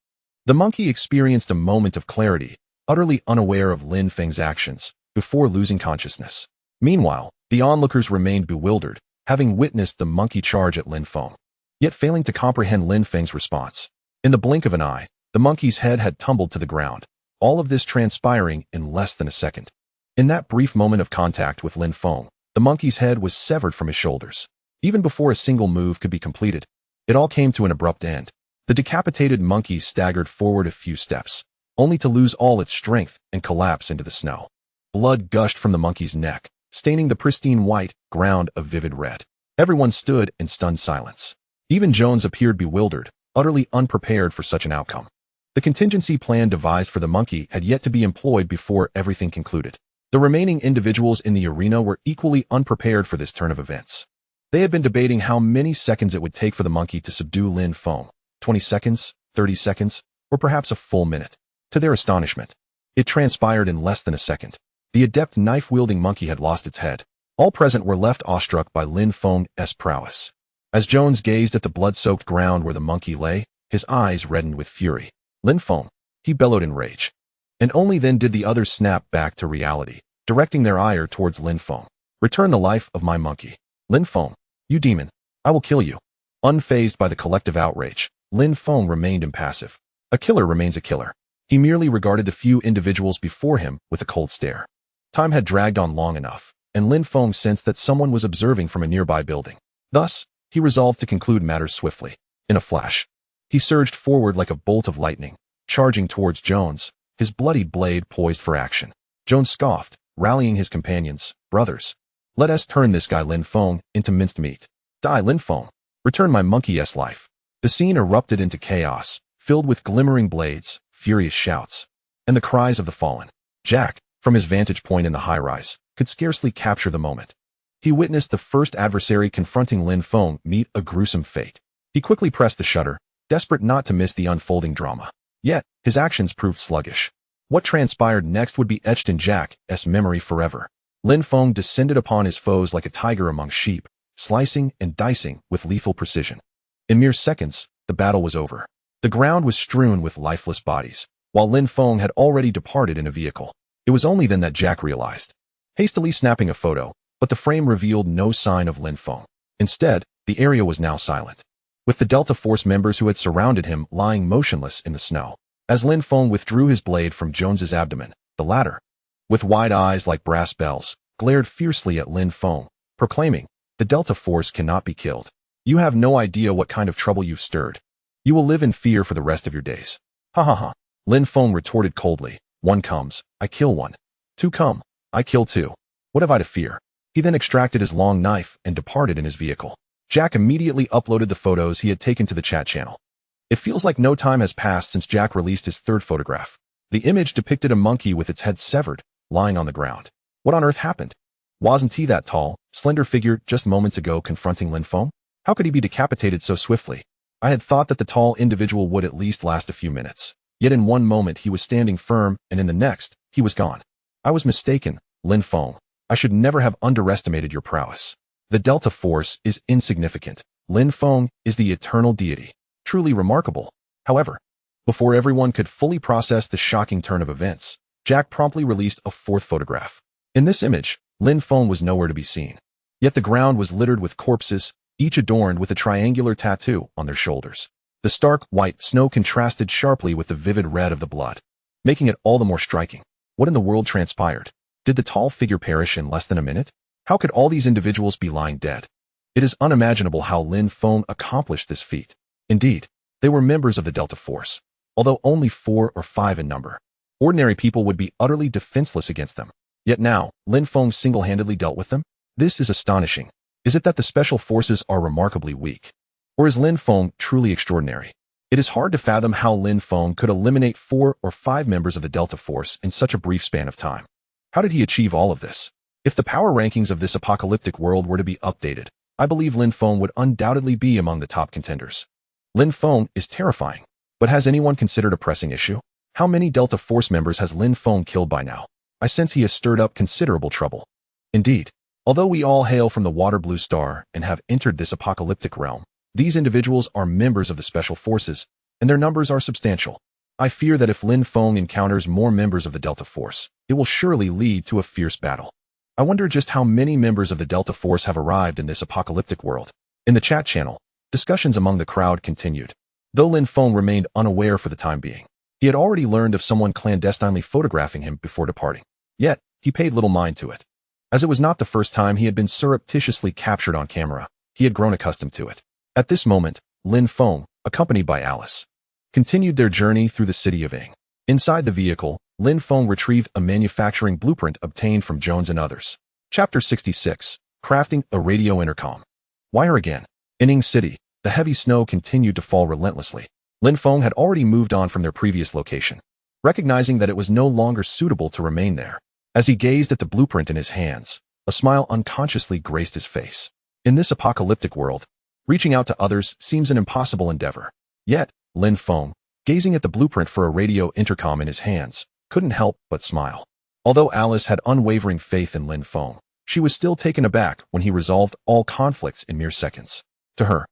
The monkey experienced a moment of clarity, utterly unaware of Lin Feng's actions, before losing consciousness. Meanwhile, the onlookers remained bewildered, having witnessed the monkey charge at Lin Feng, yet failing to comprehend Lin Feng's response. In the blink of an eye, the monkey's head had tumbled to the ground, all of this transpiring in less than a second. In that brief moment of contact with Lin Feng, the monkey's head was severed from his shoulders. Even before a single move could be completed, it all came to an abrupt end. The decapitated monkey staggered forward a few steps, only to lose all its strength and collapse into the snow. Blood gushed from the monkey's neck, staining the pristine white ground a vivid red. Everyone stood in stunned silence. Even Jones appeared bewildered, utterly unprepared for such an outcome. The contingency plan devised for the monkey had yet to be employed before everything concluded. The remaining individuals in the arena were equally unprepared for this turn of events. They had been debating how many seconds it would take for the monkey to subdue Lin Feng. 20 seconds, 30 seconds, or perhaps a full minute. To their astonishment, It transpired in less than a second. The adept knife-wielding monkey had lost its head. All present were left awestruck by Lin Feng's prowess. As Jones gazed at the blood-soaked ground where the monkey lay, his eyes reddened with fury. Lin Feng, he bellowed in rage. And only then did the others snap back to reality, directing their ire towards Lin Feng. Return the life of my monkey. Lin Feng, you demon, I will kill you. Unfazed by the collective outrage, Lin Feng remained impassive. A killer remains a killer. He merely regarded the few individuals before him with a cold stare. Time had dragged on long enough, and Lin Feng sensed that someone was observing from a nearby building. Thus, he resolved to conclude matters swiftly. In a flash, he surged forward like a bolt of lightning, charging towards Jones, his bloodied blade poised for action. Jones scoffed, rallying his companions. Brothers, let us turn this guy Lin Feng into minced meat. Die, Lin Feng. Return my monkey-s life. The scene erupted into chaos, filled with glimmering blades, furious shouts, and the cries of the fallen. Jack, from his vantage point in the high-rise, could scarcely capture the moment. He witnessed the first adversary confronting Lin Feng meet a gruesome fate. He quickly pressed the shutter, desperate not to miss the unfolding drama. Yet, his actions proved sluggish. What transpired next would be etched in Jack's memory forever. Lin Feng descended upon his foes like a tiger among sheep, slicing and dicing with lethal precision. In mere seconds, the battle was over. The ground was strewn with lifeless bodies, while Lin Feng had already departed in a vehicle. It was only then that Jack realized. Hastily snapping a photo, but the frame revealed no sign of Lin Feng. Instead, the area was now silent, with the Delta Force members who had surrounded him lying motionless in the snow. As Lin Feng withdrew his blade from Jones's abdomen, the latter, with wide eyes like brass bells, glared fiercely at Lin Feng, proclaiming, "The Delta Force cannot be killed. You have no idea what kind of trouble you've stirred. You will live in fear for the rest of your days." Ha ha ha. Lin Feng retorted coldly. One comes, I kill one. Two come, I kill two. What have I to fear? He then extracted his long knife and departed in his vehicle. Jack immediately uploaded the photos he had taken to the chat channel. It feels like no time has passed since Jack released his third photograph. The image depicted a monkey with its head severed, lying on the ground. What on earth happened? Wasn't he that tall, slender figure just moments ago confronting Lin Feng? How could he be decapitated so swiftly? I had thought that the tall individual would at least last a few minutes. Yet in one moment he was standing firm, and in the next, he was gone. I was mistaken, Lin Feng. I should never have underestimated your prowess. The Delta Force is insignificant. Lin Feng is the eternal deity. Truly remarkable. However, before everyone could fully process the shocking turn of events, Jack promptly released a fourth photograph. In this image, Lin Feng was nowhere to be seen. Yet the ground was littered with corpses, each adorned with a triangular tattoo on their shoulders. The stark white snow contrasted sharply with the vivid red of the blood, making it all the more striking. What in the world transpired? Did the tall figure perish in less than a minute? How could all these individuals be lying dead? It is unimaginable how Lin Feng accomplished this feat. Indeed, they were members of the Delta Force, although only 4 or 5 in number. Ordinary people would be utterly defenseless against them. Yet now, Lin Feng single-handedly dealt with them? This is astonishing. Is it that the special forces are remarkably weak? Or is Lin Feng truly extraordinary? It is hard to fathom how Lin Feng could eliminate 4 or 5 members of the Delta Force in such a brief span of time. How did he achieve all of this? If the power rankings of this apocalyptic world were to be updated, I believe Lin Feng would undoubtedly be among the top contenders. Lin Feng is terrifying, but has anyone considered a pressing issue? How many Delta Force members has Lin Feng killed by now? I sense he has stirred up considerable trouble. Indeed, although we all hail from the water blue star and have entered this apocalyptic realm, these individuals are members of the special forces, and their numbers are substantial. I fear that if Lin Feng encounters more members of the Delta Force, it will surely lead to a fierce battle. I wonder just how many members of the Delta Force have arrived in this apocalyptic world. In the chat channel, discussions among the crowd continued. Though Lin Feng remained unaware for the time being, he had already learned of someone clandestinely photographing him before departing. Yet, he paid little mind to it. As it was not the first time he had been surreptitiously captured on camera, he had grown accustomed to it. At this moment, Lin Feng, accompanied by Alice, continued their journey through the city of Ing. Inside the vehicle, Lin Feng retrieved a manufacturing blueprint obtained from Jones and others. Chapter 66, Crafting a Radio Intercom. Wire again. In Ing City, the heavy snow continued to fall relentlessly. Lin Feng had already moved on from their previous location, recognizing that it was no longer suitable to remain there. As he gazed at the blueprint in his hands, a smile unconsciously graced his face. In this apocalyptic world, reaching out to others seems an impossible endeavor. Yet, Lin Feng, gazing at the blueprint for a radio intercom in his hands, couldn't help but smile. Although Alice had unwavering faith in Lin Feng, she was still taken aback when he resolved all conflicts in mere seconds. To her,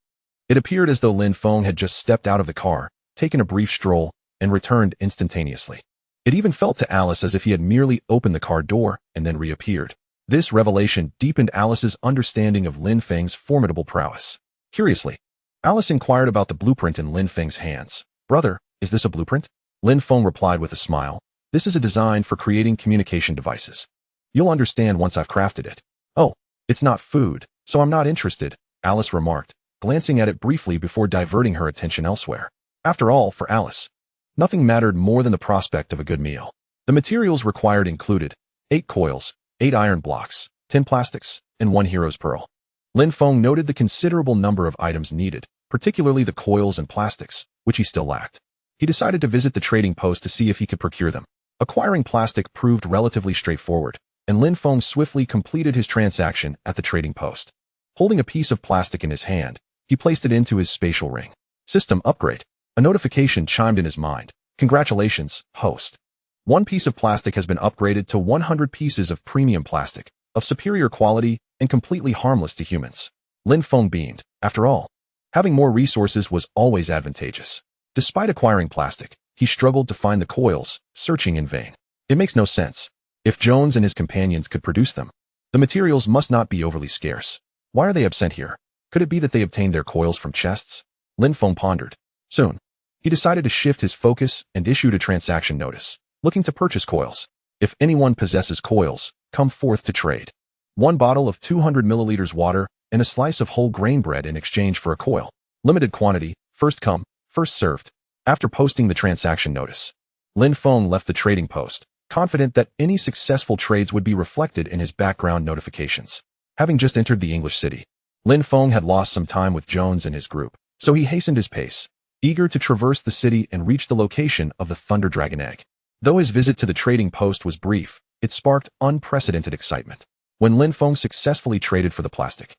it appeared as though Lin Feng had just stepped out of the car, taken a brief stroll, and returned instantaneously. It even felt to Alice as if he had merely opened the car door and then reappeared. This revelation deepened Alice's understanding of Lin Feng's formidable prowess. Curiously, Alice inquired about the blueprint in Lin Feng's hands. "Brother, is this a blueprint?" Lin Feng replied with a smile. "This is a design for creating communication devices. You'll understand once I've crafted it." "Oh, it's not food, so I'm not interested," Alice remarked, glancing at it briefly before diverting her attention elsewhere. After all, for Alice, nothing mattered more than the prospect of a good meal. The materials required included 8 coils, 8 iron blocks, 10 plastics, and 1 hero's pearl. Lin Feng noted the considerable number of items needed, particularly the coils and plastics, which he still lacked. He decided to visit the trading post to see if he could procure them. Acquiring plastic proved relatively straightforward, and Lin Feng swiftly completed his transaction at the trading post. Holding a piece of plastic in his hand, he placed it into his spatial ring. System upgrade. A notification chimed in his mind. "Congratulations, host. 1 piece of plastic has been upgraded to 100 pieces of premium plastic, of superior quality and completely harmless to humans." Lin Feng beamed. After all, having more resources was always advantageous. Despite acquiring plastic, he struggled to find the coils, searching in vain. It makes no sense. If Jones and his companions could produce them, the materials must not be overly scarce. Why are they absent here? Could it be that they obtained their coils from chests? Lin Feng pondered. Soon, he decided to shift his focus and issued a transaction notice, looking to purchase coils. "If anyone possesses coils, come forth to trade. 1 bottle of 200 milliliters water and a slice of whole grain bread in exchange for a coil. Limited quantity, first come, first served." After posting the transaction notice, Lin Feng left the trading post, confident that any successful trades would be reflected in his background notifications. Having just entered the English city, Lin Feng had lost some time with Jones and his group, so he hastened his pace, eager to traverse the city and reach the location of the Thunder Dragon Egg. Though his visit to the trading post was brief, it sparked unprecedented excitement. When Lin Feng successfully traded for the plastic,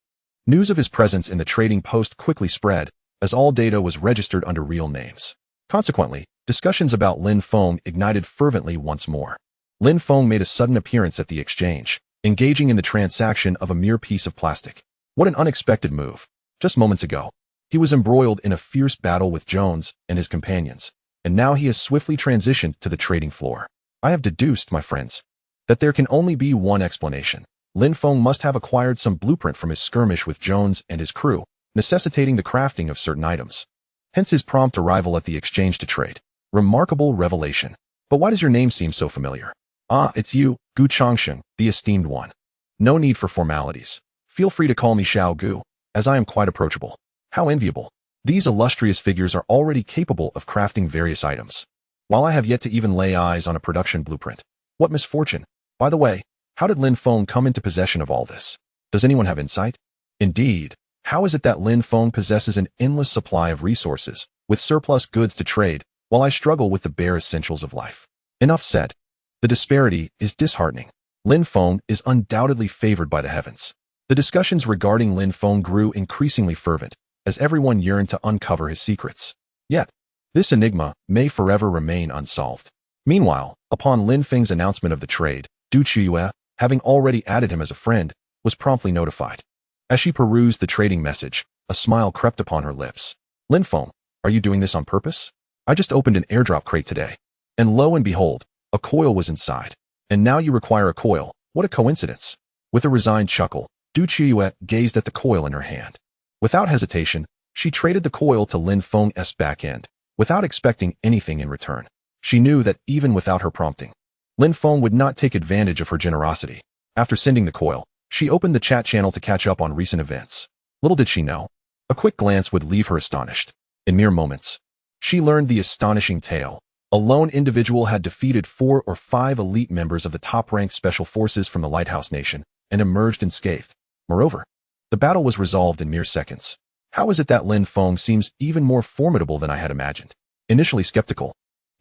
news of his presence in the trading post quickly spread, as all data was registered under real names. Consequently, discussions about Lin Feng ignited fervently once more. Lin Feng made a sudden appearance at the exchange, engaging in the transaction of a mere piece of plastic. What an unexpected move. Just moments ago, he was embroiled in a fierce battle with Jones and his companions, and now he has swiftly transitioned to the trading floor. I have deduced, my friends, that there can only be one explanation. Lin Feng must have acquired some blueprint from his skirmish with Jones and his crew, necessitating the crafting of certain items. Hence his prompt arrival at the exchange to trade. Remarkable revelation. But why does your name seem so familiar? Ah, it's you, Gu Changsheng, the esteemed one. No need for formalities. Feel free to call me Xiao Gu, as I am quite approachable. How enviable. These illustrious figures are already capable of crafting various items, while I have yet to even lay eyes on a production blueprint. What misfortune. By the way, how did Lin Feng come into possession of all this? Does anyone have insight? Indeed, how is it that Lin Feng possesses an endless supply of resources, with surplus goods to trade, while I struggle with the bare essentials of life? Enough said. The disparity is disheartening. Lin Feng is undoubtedly favored by the heavens. The discussions regarding Lin Feng grew increasingly fervent, as everyone yearned to uncover his secrets. Yet, this enigma may forever remain unsolved. Meanwhile, upon Lin Feng's announcement of the trade, Du Chiyue, having already added him as a friend, was promptly notified. As she perused the trading message, a smile crept upon her lips. Lin Feng, are you doing this on purpose? I just opened an airdrop crate today, and lo and behold, a coil was inside. And now you require a coil. What a coincidence. With a resigned chuckle, Du Chiyue gazed at the coil in her hand. Without hesitation, she traded the coil to Lin Feng's back end, without expecting anything in return. She knew that even without her prompting, Lin Feng would not take advantage of her generosity. After sending the coil, she opened the chat channel to catch up on recent events. Little did she know, a quick glance would leave her astonished. In mere moments, she learned the astonishing tale. A lone individual had defeated 4 or 5 elite members of the top-ranked special forces from the Lighthouse Nation and emerged unscathed. Moreover, the battle was resolved in mere seconds. How is it that Lin Feng seems even more formidable than I had imagined? Initially skeptical,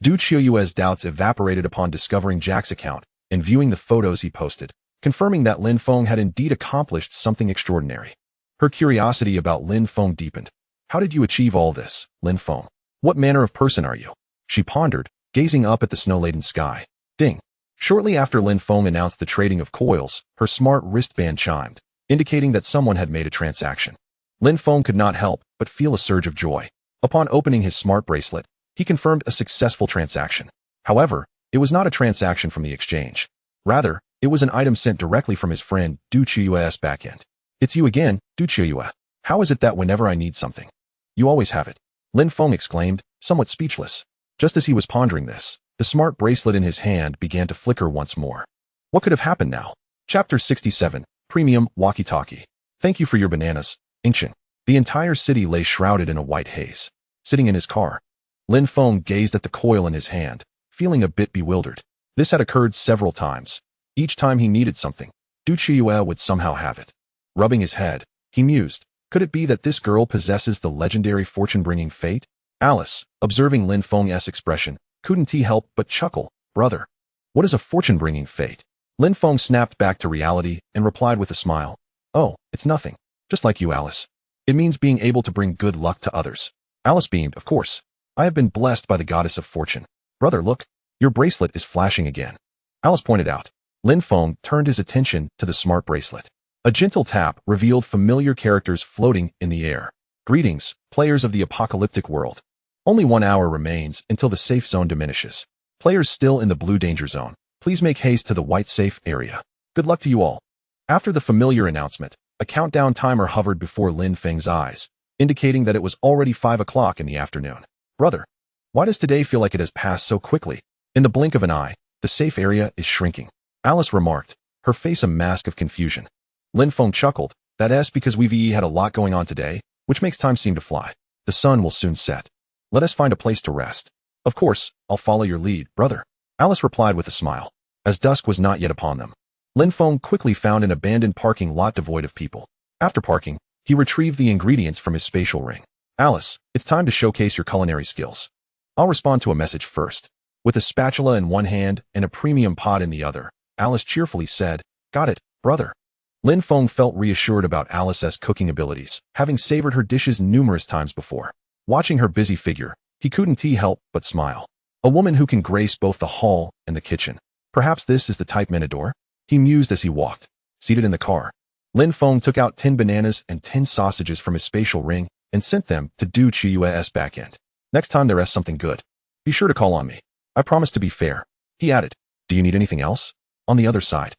Du Chiyue's doubts evaporated upon discovering Jack's account and viewing the photos he posted, confirming that Lin Feng had indeed accomplished something extraordinary. Her curiosity about Lin Feng deepened. How did you achieve all this, Lin Feng? What manner of person are you? She pondered, gazing up at the snow-laden sky. Ding. Shortly after Lin Feng announced the trading of coils, her smart wristband chimed, indicating that someone had made a transaction. Lin Feng could not help but feel a surge of joy. Upon opening his smart bracelet, he confirmed a successful transaction. However, it was not a transaction from the exchange. Rather, it was an item sent directly from his friend Du Chiyue's backend. It's you again, Du Chiyue. How is it that whenever I need something, you always have it? Lin Feng exclaimed, somewhat speechless. Just as he was pondering this, the smart bracelet in his hand began to flicker once more. What could have happened now? Chapter 67, Premium Walkie-Talkie. Thank you for your bananas, Ancient. The entire city lay shrouded in a white haze. Sitting in his car, Lin Feng gazed at the coil in his hand, feeling a bit bewildered. This had occurred several times. Each time he needed something, Du Chiyue would somehow have it. Rubbing his head, he mused, could it be that this girl possesses the legendary fortune-bringing fate? Alice, observing Lin Feng's expression, couldn't help but chuckle. Brother, what is a fortune-bringing fate? Lin Feng snapped back to reality and replied with a smile. Oh, it's nothing. Just like you, Alice. It means being able to bring good luck to others. Alice beamed, of course. I have been blessed by the goddess of fortune. Brother, look. Your bracelet is flashing again. Alice pointed out. Lin Feng turned his attention to the smart bracelet. A gentle tap revealed familiar characters floating in the air. Greetings, players of the apocalyptic world. Only 1 hour remains until the safe zone diminishes. Players still in the blue danger zone, please make haste to the white safe area. Good luck to you all. After the familiar announcement, a countdown timer hovered before Lin Feng's eyes, indicating that it was already 5 o'clock in the afternoon. Brother, why does today feel like it has passed so quickly? In the blink of an eye, the safe area is shrinking. Alice remarked, her face a mask of confusion. Lin Feng chuckled, that's because we've had a lot going on today, which makes time seem to fly. The sun will soon set. Let us find a place to rest. Of course, I'll follow your lead, brother. Alice replied with a smile. As dusk was not yet upon them, Lin Feng quickly found an abandoned parking lot devoid of people. After parking, he retrieved the ingredients from his spatial ring. Alice, it's time to showcase your culinary skills. I'll respond to a message first. With a spatula in one hand and a premium pot in the other, Alice cheerfully said, got it, brother. Lin Feng felt reassured about Alice's cooking abilities, having savored her dishes numerous times before. Watching her busy figure, he couldn't help but smile. A woman who can grace both the hall and the kitchen. Perhaps this is the type men adore? He mused as he walked. Seated in the car, Lin Feng took out 10 bananas and 10 sausages from his spatial ring and sent them to Du Chiyue's backend. Next time there is something good, be sure to call on me. I promise to be fair. He added, do you need anything else? On the other side,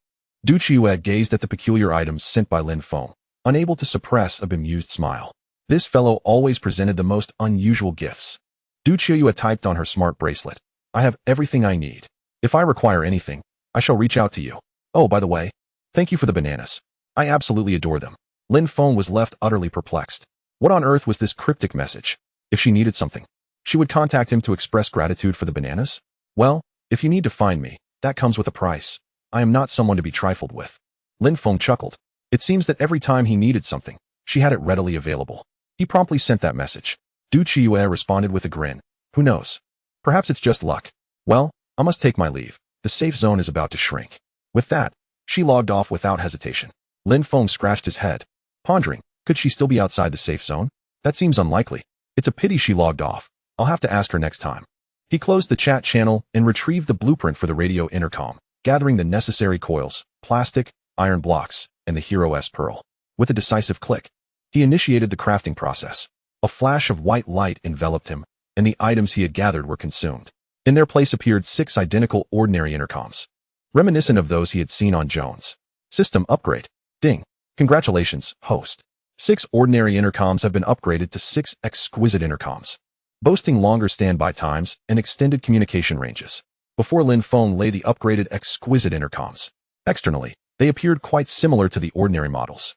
Du Chiyue gazed at the peculiar items sent by Lin Feng, unable to suppress a bemused smile. This fellow always presented the most unusual gifts. Du Chiyue typed on her smart bracelet. I have everything I need. If I require anything, I shall reach out to you. Oh, by the way, thank you for the bananas. I absolutely adore them. Lin Feng was left utterly perplexed. What on earth was this cryptic message? If she needed something, she would contact him to express gratitude for the bananas? Well, if you need to find me, that comes with a price. I am not someone to be trifled with. Lin Feng chuckled. It seems that every time he needed something, she had it readily available. He promptly sent that message. Du Chiyue responded with a grin. Who knows? Perhaps it's just luck. Well, I must take my leave. The safe zone is about to shrink. With that, she logged off without hesitation. Lin Feng scratched his head, pondering, could she still be outside the safe zone? That seems unlikely. It's a pity she logged off. I'll have to ask her next time. He closed the chat channel and retrieved the blueprint for the radio intercom, gathering the necessary coils, plastic, iron blocks, and the hero's pearl. With a decisive click, he initiated the crafting process. A flash of white light enveloped him, and the items he had gathered were consumed. In their place appeared 6 identical ordinary intercoms, reminiscent of those he had seen on Jones. System upgrade. Ding. Congratulations, host. 6 ordinary intercoms have been upgraded to 6 exquisite intercoms, boasting longer standby times and extended communication ranges. Before Lin Feng lay the upgraded exquisite intercoms. Externally, they appeared quite similar to the ordinary models,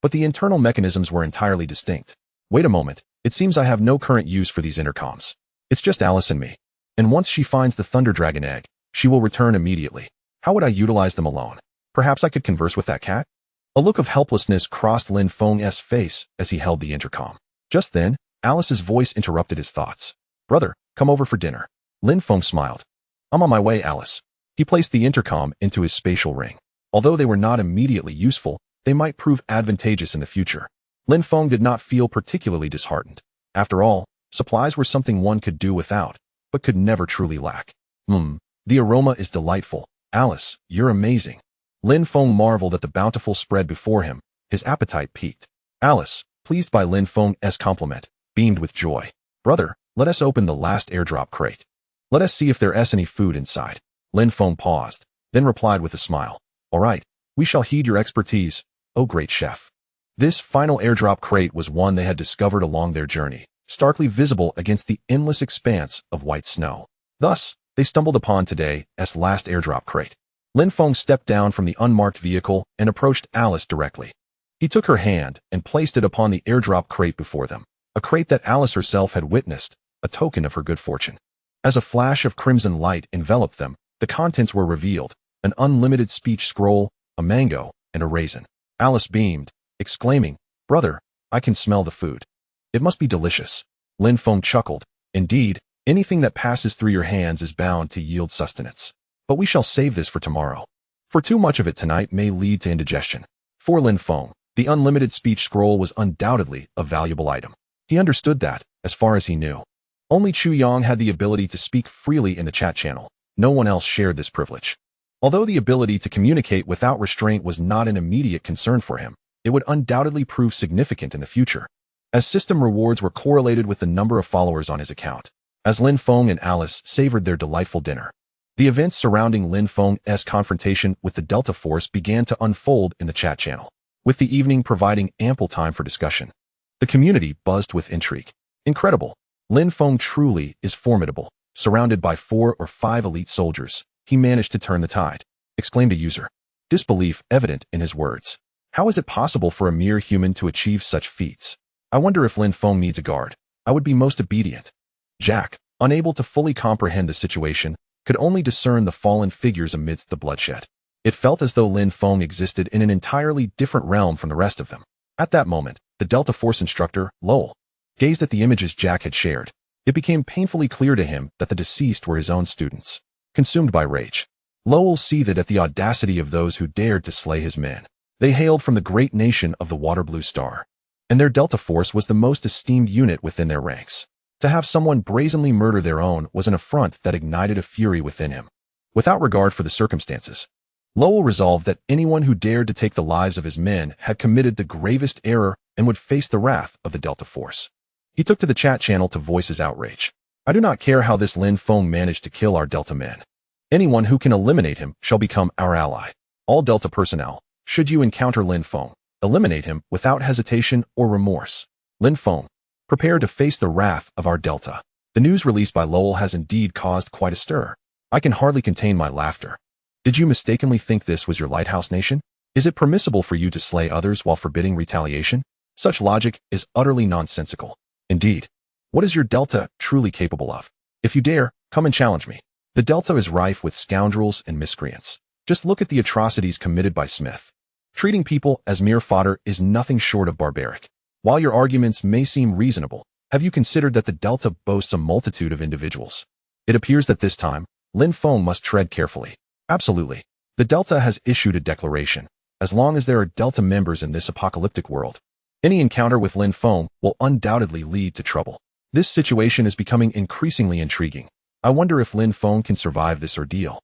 but the internal mechanisms were entirely distinct. Wait a moment, it seems I have no current use for these intercoms. It's just Alice and me. And once she finds the Thunder Dragon egg, she will return immediately. How would I utilize them alone? Perhaps I could converse with that cat? A look of helplessness crossed Lin Feng's face as he held the intercom. Just then, Alice's voice interrupted his thoughts. Brother, come over for dinner. Lin Feng smiled. I'm on my way, Alice. He placed the intercom into his spatial ring. Although they were not immediately useful, they might prove advantageous in the future. Lin Feng did not feel particularly disheartened. After all, supplies were something one could do without, but could never truly lack. The aroma is delightful. Alice, you're amazing. Lin Feng marveled at the bountiful spread before him. His appetite piqued. Alice, pleased by Lin Feng's compliment, beamed with joy. Brother, let us open the last airdrop crate. Let us see if there's any food inside. Lin Feng paused, then replied with a smile. All right, we shall heed your expertise, O great chef. This final airdrop crate was one they had discovered along their journey, starkly visible against the endless expanse of white snow. Thus, they stumbled upon today's last airdrop crate. Lin Feng stepped down from the unmarked vehicle and approached Alice directly. He took her hand and placed it upon the airdrop crate before them, a crate that Alice herself had witnessed, a token of her good fortune. As a flash of crimson light enveloped them, the contents were revealed, an unlimited speech scroll, a mango, and a raisin. Alice beamed, exclaiming, Brother, I can smell the food. It must be delicious. Lin Feng chuckled. Indeed, anything that passes through your hands is bound to yield sustenance. But we shall save this for tomorrow. For too much of it tonight may lead to indigestion. For Lin Feng, the unlimited speech scroll was undoubtedly a valuable item. He understood that, as far as he knew. Only Chu Yang had the ability to speak freely in the chat channel. No one else shared this privilege. Although the ability to communicate without restraint was not an immediate concern for him, it would undoubtedly prove significant in the future, as system rewards were correlated with the number of followers on his account. As Lin Feng and Alice savored their delightful dinner, the events surrounding Lin Feng's confrontation with the Delta Force began to unfold in the chat channel, with the evening providing ample time for discussion. The community buzzed with intrigue. Incredible. Lin Feng truly is formidable. Surrounded by 4 or 5 elite soldiers, he managed to turn the tide, exclaimed a user. Disbelief evident in his words. How is it possible for a mere human to achieve such feats? I wonder if Lin Feng needs a guard. I would be most obedient. Jack, unable to fully comprehend the situation, could only discern the fallen figures amidst the bloodshed. It felt as though Lin Feng existed in an entirely different realm from the rest of them. At that moment, the Delta Force instructor, Lowell, gazed at the images Jack had shared. It became painfully clear to him that the deceased were his own students. Consumed by rage, Lowell seethed at the audacity of those who dared to slay his men. They hailed from the great nation of the Water Blue Star, and their Delta Force was the most esteemed unit within their ranks. To have someone brazenly murder their own was an affront that ignited a fury within him. Without regard for the circumstances, Lowell resolved that anyone who dared to take the lives of his men had committed the gravest error and would face the wrath of the Delta Force. He took to the chat channel to voice his outrage. I do not care how this Lin Feng managed to kill our Delta men. Anyone who can eliminate him shall become our ally. All Delta personnel, should you encounter Lin Feng, eliminate him without hesitation or remorse. Lin Feng, prepare to face the wrath of our Delta. The news released by Lowell has indeed caused quite a stir. I can hardly contain my laughter. Did you mistakenly think this was your lighthouse nation? Is it permissible for you to slay others while forbidding retaliation? Such logic is utterly nonsensical. Indeed, what is your Delta truly capable of? If you dare, come and challenge me. The Delta is rife with scoundrels and miscreants. Just look at the atrocities committed by Smith. Treating people as mere fodder is nothing short of barbaric. While your arguments may seem reasonable, have you considered that the Delta boasts a multitude of individuals? It appears that this time, Lin Feng must tread carefully. Absolutely. The Delta has issued a declaration. As long as there are Delta members in this apocalyptic world, any encounter with Lin Feng will undoubtedly lead to trouble. This situation is becoming increasingly intriguing. I wonder if Lin Feng can survive this ordeal.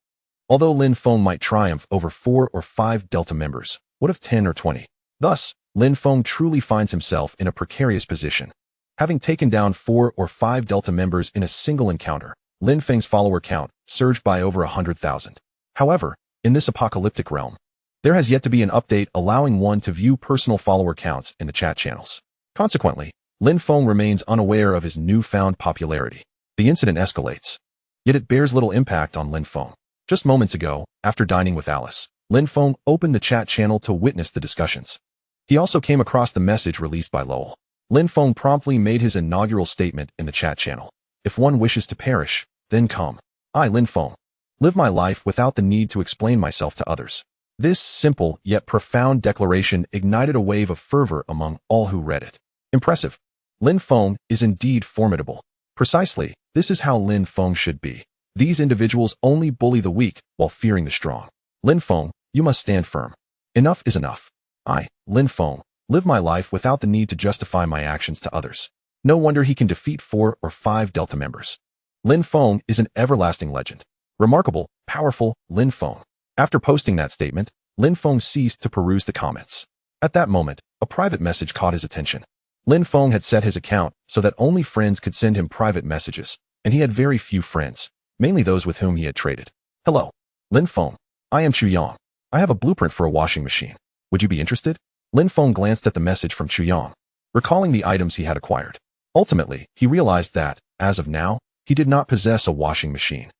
Although Lin Feng might triumph over 4 or 5 Delta members, what of 10 or 20? Thus, Lin Feng truly finds himself in a precarious position. Having taken down 4 or 5 Delta members in a single encounter, Lin Feng's follower count surged by over 100,000. However, in this apocalyptic realm, there has yet to be an update allowing one to view personal follower counts in the chat channels. Consequently, Lin Feng remains unaware of his newfound popularity. The incident escalates, yet it bears little impact on Lin Feng. Just moments ago, after dining with Alice, Lin Feng opened the chat channel to witness the discussions. He also came across the message released by Lowell. Lin Feng promptly made his inaugural statement in the chat channel. If one wishes to perish, then come. I, Lin Feng, live my life without the need to explain myself to others. This simple yet profound declaration ignited a wave of fervor among all who read it. Impressive. Lin Feng is indeed formidable. Precisely, this is how Lin Feng should be. These individuals only bully the weak while fearing the strong. Lin Feng, you must stand firm. Enough is enough. I, Lin Feng, live my life without the need to justify my actions to others. No wonder he can defeat 4 or 5 Delta members. Lin Feng is an everlasting legend. Remarkable, powerful, Lin Feng. After posting that statement, Lin Feng ceased to peruse the comments. At that moment, a private message caught his attention. Lin Feng had set his account so that only friends could send him private messages, and he had very few friends, mainly those with whom he had traded. Hello, Lin Feng. I am Chu Yang. I have a blueprint for a washing machine. Would you be interested? Lin Feng glanced at the message from Chu Yang, recalling the items he had acquired. Ultimately, he realized that, as of now, he did not possess a washing machine.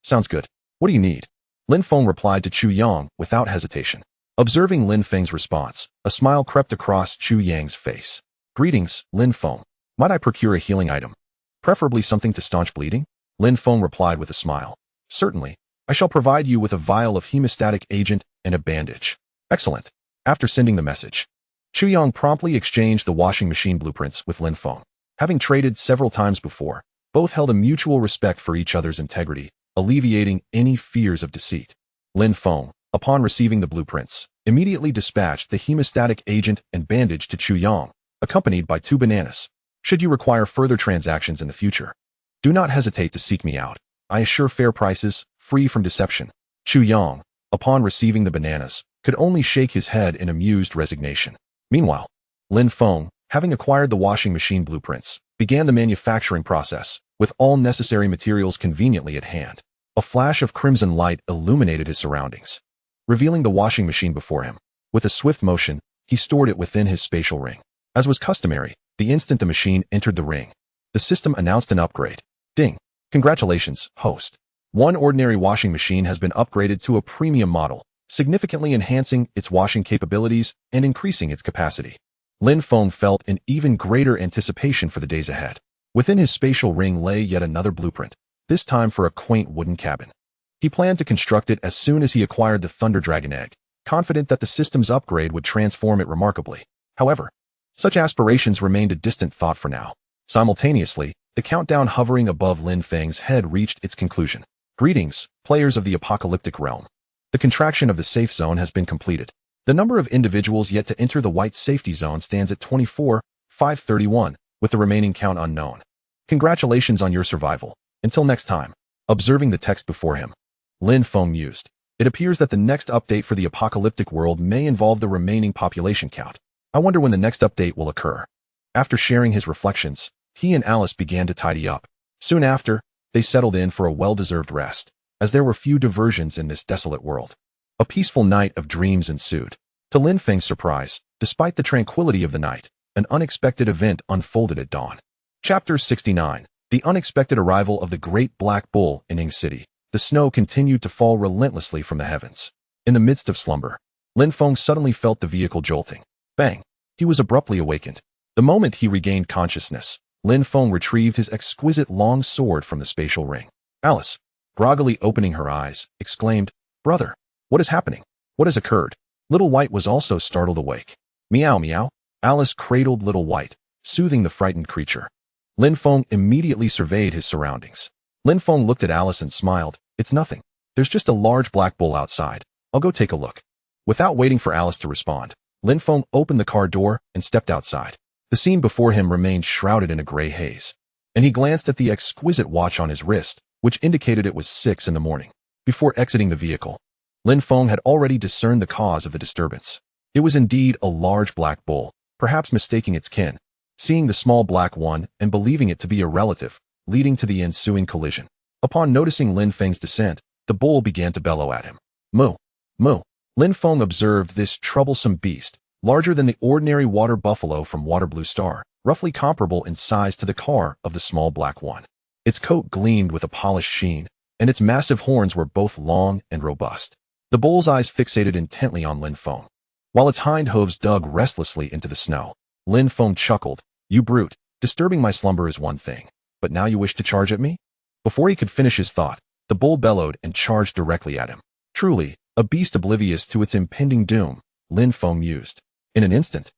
Sounds good. What do you need? Lin Feng replied to Chu Yang without hesitation. Observing Lin Feng's response, a smile crept across Chu Yang's face. Greetings, Lin Feng. Might I procure a healing item? Preferably something to staunch bleeding? Lin Feng replied with a smile. Certainly. I shall provide you with a vial of hemostatic agent and a bandage. Excellent. After sending the message, Chu Yang promptly exchanged the washing machine blueprints with Lin Feng. Having traded several times before, both held a mutual respect for each other's integrity, alleviating any fears of deceit. Lin Feng, upon receiving the blueprints, immediately dispatched the hemostatic agent and bandage to Chu Yang, accompanied by 2 bananas. Should you require further transactions in the future, do not hesitate to seek me out. I assure fair prices, free from deception. Chu Yang, upon receiving the bananas, could only shake his head in amused resignation. Meanwhile, Lin Feng, having acquired the washing machine blueprints, began the manufacturing process, with all necessary materials conveniently at hand. A flash of crimson light illuminated his surroundings, revealing the washing machine before him. With a swift motion, he stored it within his spatial ring. As was customary, the instant the machine entered the ring, the system announced an upgrade. Ding! Congratulations, host. One ordinary washing machine has been upgraded to a premium model, significantly enhancing its washing capabilities and increasing its capacity. Lin Feng felt an even greater anticipation for the days ahead. Within his spatial ring lay yet another blueprint, this time for a quaint wooden cabin. He planned to construct it as soon as he acquired the Thunder Dragon egg, confident that the system's upgrade would transform it remarkably. However, such aspirations remained a distant thought for now. Simultaneously, the countdown hovering above Lin Feng's head reached its conclusion. Greetings, players of the apocalyptic realm. The contraction of the safe zone has been completed. The number of individuals yet to enter the white safety zone stands at 24,531, with the remaining count unknown. Congratulations on your survival. Until next time. Observing the text before him, Lin Feng mused. It appears that the next update for the apocalyptic world may involve the remaining population count. I wonder when the next update will occur. After sharing his reflections, he and Alice began to tidy up. Soon after, they settled in for a well-deserved rest, as there were few diversions in this desolate world. A peaceful night of dreams ensued. To Lin Feng's surprise, despite the tranquility of the night, an unexpected event unfolded at dawn. Chapter 69. The unexpected arrival of the Great Black Bull in Ing City. The snow continued to fall relentlessly from the heavens. In the midst of slumber, Lin Feng suddenly felt the vehicle jolting. Bang! He was abruptly awakened. The moment he regained consciousness, Lin Feng retrieved his exquisite long sword from the spatial ring. Alice, groggily opening her eyes, exclaimed, "Brother, what is happening? What has occurred?" Little White was also startled awake. Meow meow. Alice cradled Little White, soothing the frightened creature. Lin Feng immediately surveyed his surroundings. Lin Feng looked at Alice and smiled. It's nothing. There's just a large black bull outside. I'll go take a look. Without waiting for Alice to respond, Lin Feng opened the car door and stepped outside. The scene before him remained shrouded in a gray haze, and he glanced at the exquisite watch on his wrist, which indicated it was 6 in the morning. Before exiting the vehicle, Lin Feng had already discerned the cause of the disturbance. It was indeed a large black bull, perhaps mistaking its kin, seeing the small black one and believing it to be a relative, leading to the ensuing collision. Upon noticing Lin Feng's descent, the bull began to bellow at him. Moo! Moo! Lin Feng observed this troublesome beast, larger than the ordinary water buffalo from Water Blue Star, roughly comparable in size to the car of the small black one. Its coat gleamed with a polished sheen, and its massive horns were both long and robust. The bull's eyes fixated intently on Lin Feng, while its hind hooves dug restlessly into the snow. Lin Feng chuckled. You brute, disturbing my slumber is one thing, but now you wish to charge at me? Before he could finish his thought, the bull bellowed and charged directly at him. Truly, a beast oblivious to its impending doom, Lin Feng mused. In an instant,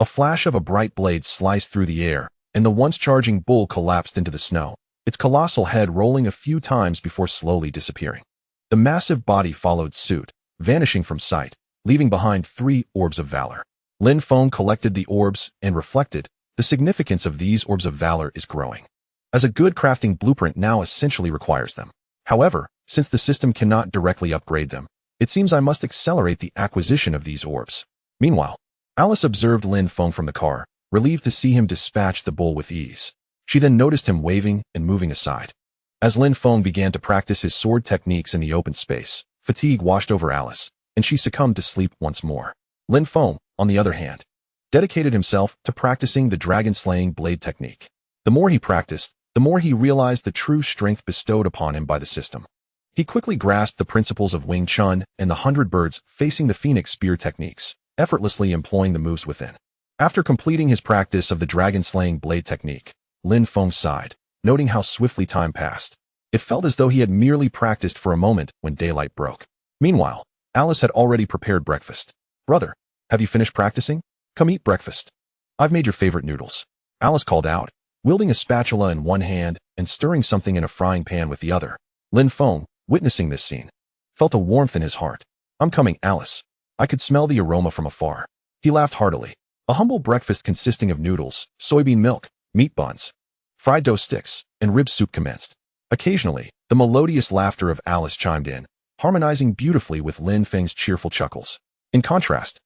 a flash of a bright blade sliced through the air, and the once charging bull collapsed into the snow, its colossal head rolling a few times before slowly disappearing. The massive body followed suit, vanishing from sight, leaving behind 3 orbs of valor. Lin Feng collected the orbs and reflected. The significance of these orbs of valor is growing, as a good crafting blueprint now essentially requires them. However, Since the system cannot directly upgrade them, it seems I must accelerate the acquisition of these orbs. Meanwhile, Alice observed Lin Feng from the car, relieved to see him dispatch the bull with ease. She then noticed him waving and moving aside. As Lin Feng began to practice his sword techniques in the open space, fatigue washed over Alice, and she succumbed to sleep once more. Lin Feng, on the other hand, dedicated himself to practicing the dragon-slaying blade technique. The more he practiced, the more he realized the true strength bestowed upon him by the system. He quickly grasped the principles of Wing Chun and the 100 birds facing the phoenix spear techniques, effortlessly employing the moves within. After completing his practice of the dragon-slaying blade technique, Lin Feng sighed, noting how swiftly time passed. It felt as though he had merely practiced for a moment when daylight broke. Meanwhile, Alice had already prepared breakfast. "Brother, have you finished practicing? Come eat breakfast. I've made your favorite noodles," Alice called out, wielding a spatula in one hand and stirring something in a frying pan with the other. Lin Feng, witnessing this scene, felt a warmth in his heart. "I'm coming, Alice." I could smell the aroma from afar. He laughed heartily. A humble breakfast consisting of noodles, soybean milk, meat buns, fried dough sticks, and rib soup commenced. Occasionally, the melodious laughter of Alice chimed in, harmonizing beautifully with Lin Feng's cheerful chuckles. In contrast,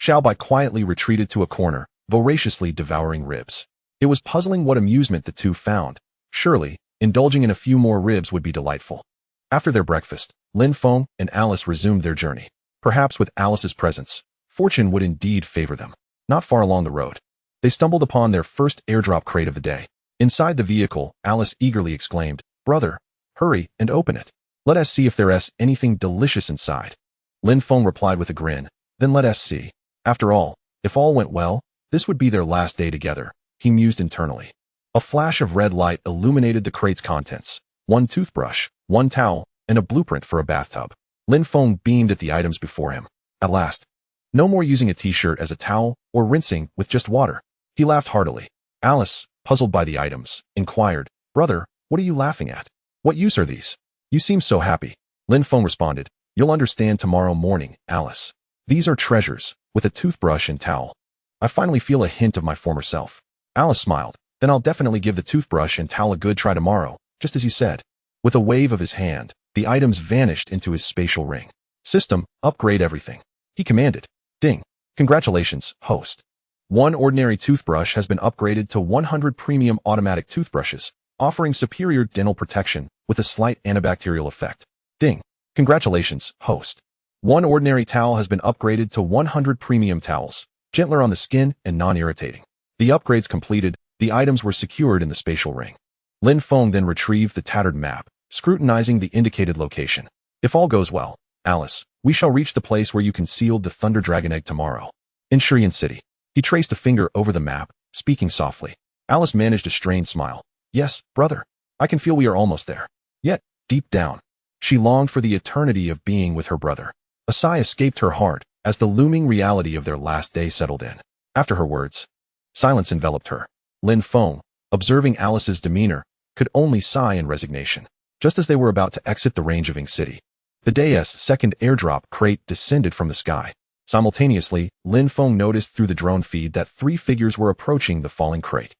Xiao Bai quietly retreated to a corner, voraciously devouring ribs. It was puzzling what amusement the two found. Surely, indulging in a few more ribs would be delightful. After their breakfast, Lin Feng and Alice resumed their journey. Perhaps with Alice's presence, fortune would indeed favor them. Not far along the road, they stumbled upon their first airdrop crate of the day. Inside the vehicle, Alice eagerly exclaimed, "Brother, hurry and open it. Let us see if there's anything delicious inside." Lin Feng replied with a grin, "Then let us see." After all, if all went well, this would be their last day together, he mused internally. A flash of red light illuminated the crate's contents. One toothbrush, one towel, and a blueprint for a bathtub. Lin Feng beamed at the items before him. At last, no more using a t-shirt as a towel or rinsing with just water. He laughed heartily. Alice, puzzled by the items, inquired, "Brother, what are you laughing at? What use are these? You seem so happy." Lin Feng responded, "You'll understand tomorrow morning, Alice. These are treasures, with a toothbrush and towel. I finally feel a hint of my former self." Alice smiled. "Then I'll definitely give the toothbrush and towel a good try tomorrow, just as you said." With a wave of his hand, the items vanished into his spatial ring. "System, upgrade everything," he commanded. Ding. "Congratulations, host. One ordinary toothbrush has been upgraded to 100 premium automatic toothbrushes, offering superior dental protection with a slight antibacterial effect." Ding. "Congratulations, host. One ordinary towel has been upgraded to 100 premium towels, gentler on the skin and non-irritating." The upgrades completed, the items were secured in the spatial ring. Lin Feng then retrieved the tattered map, scrutinizing the indicated location. "If all goes well, Alice, we shall reach the place where you concealed the Thunder Dragon Egg tomorrow. In Shurian City." He traced a finger over the map, speaking softly. Alice managed a strained smile. "Yes, brother. I can feel we are almost there." Yet, deep down, she longed for the eternity of being with her brother. A sigh escaped her heart as the looming reality of their last day settled in. After her words, silence enveloped her. Lin Feng, observing Alice's demeanor, could only sigh in resignation. Just as they were about to exit the range of Ing City, the day's second airdrop crate descended from the sky. Simultaneously, Lin Feng noticed through the drone feed that 3 figures were approaching the falling crate.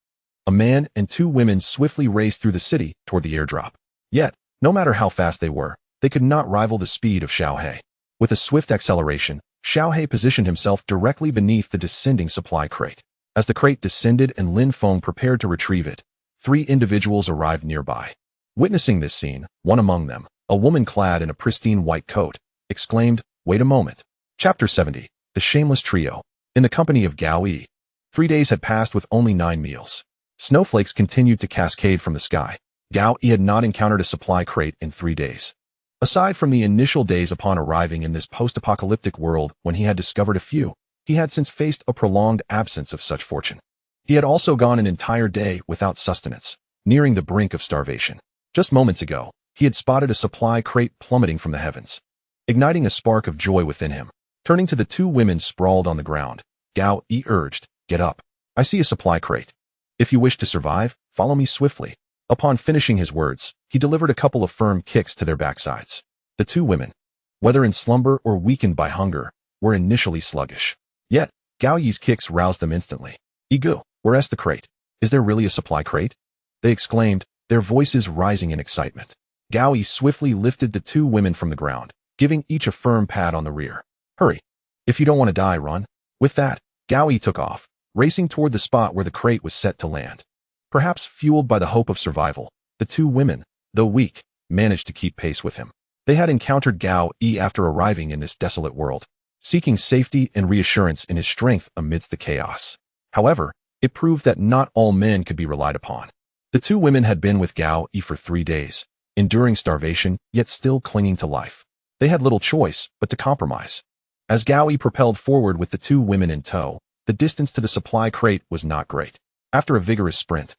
A man and 2 women swiftly raced through the city toward the airdrop. Yet, no matter how fast they were, they could not rival the speed of Xiao He. With a swift acceleration, Xiao He positioned himself directly beneath the descending supply crate. As the crate descended and Lin Feng prepared to retrieve it, 3 individuals arrived nearby. Witnessing this scene, one among them, a woman clad in a pristine white coat, exclaimed, "Wait a moment." Chapter 70. The Shameless Trio. In the company of Gao Yi. 3 days had passed with only 9 meals. Snowflakes continued to cascade from the sky. Gao Yi had not encountered a supply crate in 3 days. Aside from the initial days upon arriving in this post-apocalyptic world when he had discovered a few, he had since faced a prolonged absence of such fortune. He had also gone an entire day without sustenance, nearing the brink of starvation. Just moments ago, he had spotted a supply crate plummeting from the heavens, igniting a spark of joy within him. Turning to the 2 women sprawled on the ground, Gao Yi urged, "Get up. I see a supply crate. If you wish to survive, follow me swiftly." Upon finishing his words, he delivered a couple of firm kicks to their backsides. The 2 women, whether in slumber or weakened by hunger, were initially sluggish. Yet, Gao Yi's kicks roused them instantly. "Igu, where's the crate? Is there really a supply crate?" they exclaimed, their voices rising in excitement. Gao Yi swiftly lifted the two women from the ground, giving each a firm pat on the rear. Hurry. If you don't want to die, run. With that, Gao Yi took off, racing toward the spot where the crate was set to land. Perhaps fueled by the hope of survival, the two women, though weak, managed to keep pace with him. They had encountered Gao Yi after arriving in this desolate world, seeking safety and reassurance in his strength amidst the chaos. However, it proved that not all men could be relied upon. The two women had been with Gao Yi for 3 days, enduring starvation, yet still clinging to life. They had little choice but to compromise. As Gao Yi propelled forward with the two women in tow, the distance to the supply crate was not great. After a vigorous sprint,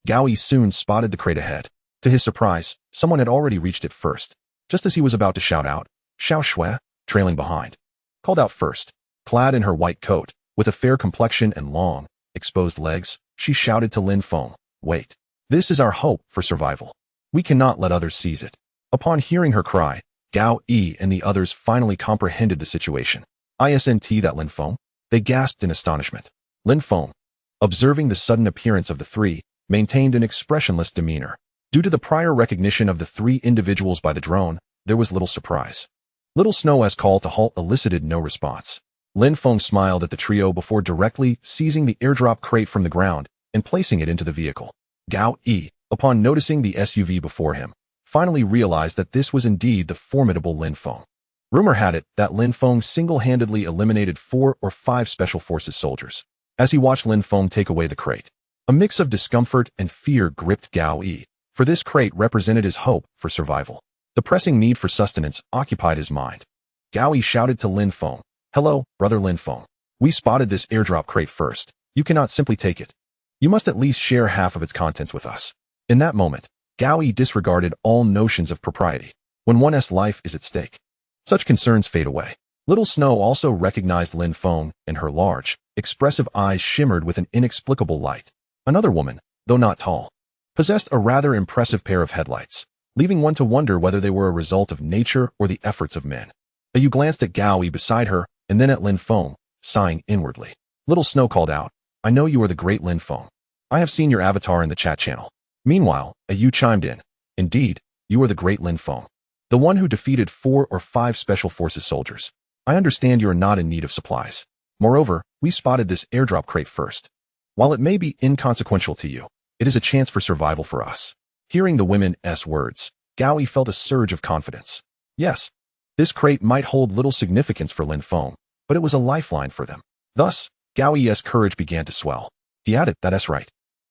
Gao Yi soon spotted the crate ahead. To his surprise, someone had already reached it first. Just as he was about to shout out, Xiao Shui, trailing behind, called out first. Clad in her white coat, with a fair complexion and long, exposed legs, she shouted to Lin Feng, "Wait. This is our hope for survival. We cannot let others seize it." Upon hearing her cry, Gao Yi and the others finally comprehended the situation. "Isn't that Lin Feng?" They gasped in astonishment. Lin Feng, observing the sudden appearance of the three, maintained an expressionless demeanor. Due to the prior recognition of the three individuals by the drone, there was little surprise. Little Snow's call to halt elicited no response. Lin Feng smiled at the trio before directly seizing the airdrop crate from the ground and placing it into the vehicle. Gao Yi, upon noticing the SUV before him, finally realized that this was indeed the formidable Lin Feng. Rumor had it that Lin Feng single-handedly eliminated 4 or 5 Special Forces soldiers. As he watched Lin Feng take away the crate, a mix of discomfort and fear gripped Gao Yi, for this crate represented his hope for survival. The pressing need for sustenance occupied his mind. Gao Yi shouted to Lin Feng, "Hello, brother Lin Feng. We spotted this airdrop crate first. You cannot simply take it. You must at least share half of its contents with us." In that moment, Gao Yi disregarded all notions of propriety. When one's life is at stake, such concerns fade away. Little Snow also recognized Lin Feng, and her large, expressive eyes shimmered with an inexplicable light. Another woman, though not tall, possessed a rather impressive pair of headlights, leaving one to wonder whether they were a result of nature or the efforts of men. Ayu glanced at Gao Yi beside her, and then at Lin Feng, sighing inwardly. Little Snow called out, "I know you are the great Lin Feng. I have seen your avatar in the chat channel." Meanwhile, Ayu chimed in, "Indeed, you are the great Lin Feng, the one who defeated 4 or 5 Special Forces soldiers. I understand you are not in need of supplies. Moreover, we spotted this airdrop crate first. While it may be inconsequential to you, it is a chance for survival for us." Hearing the women's words, Gao Yi felt a surge of confidence. Yes, this crate might hold little significance for Lin Feng, but it was a lifeline for them. Thus, Gao Yi's courage began to swell. He added, "That's right.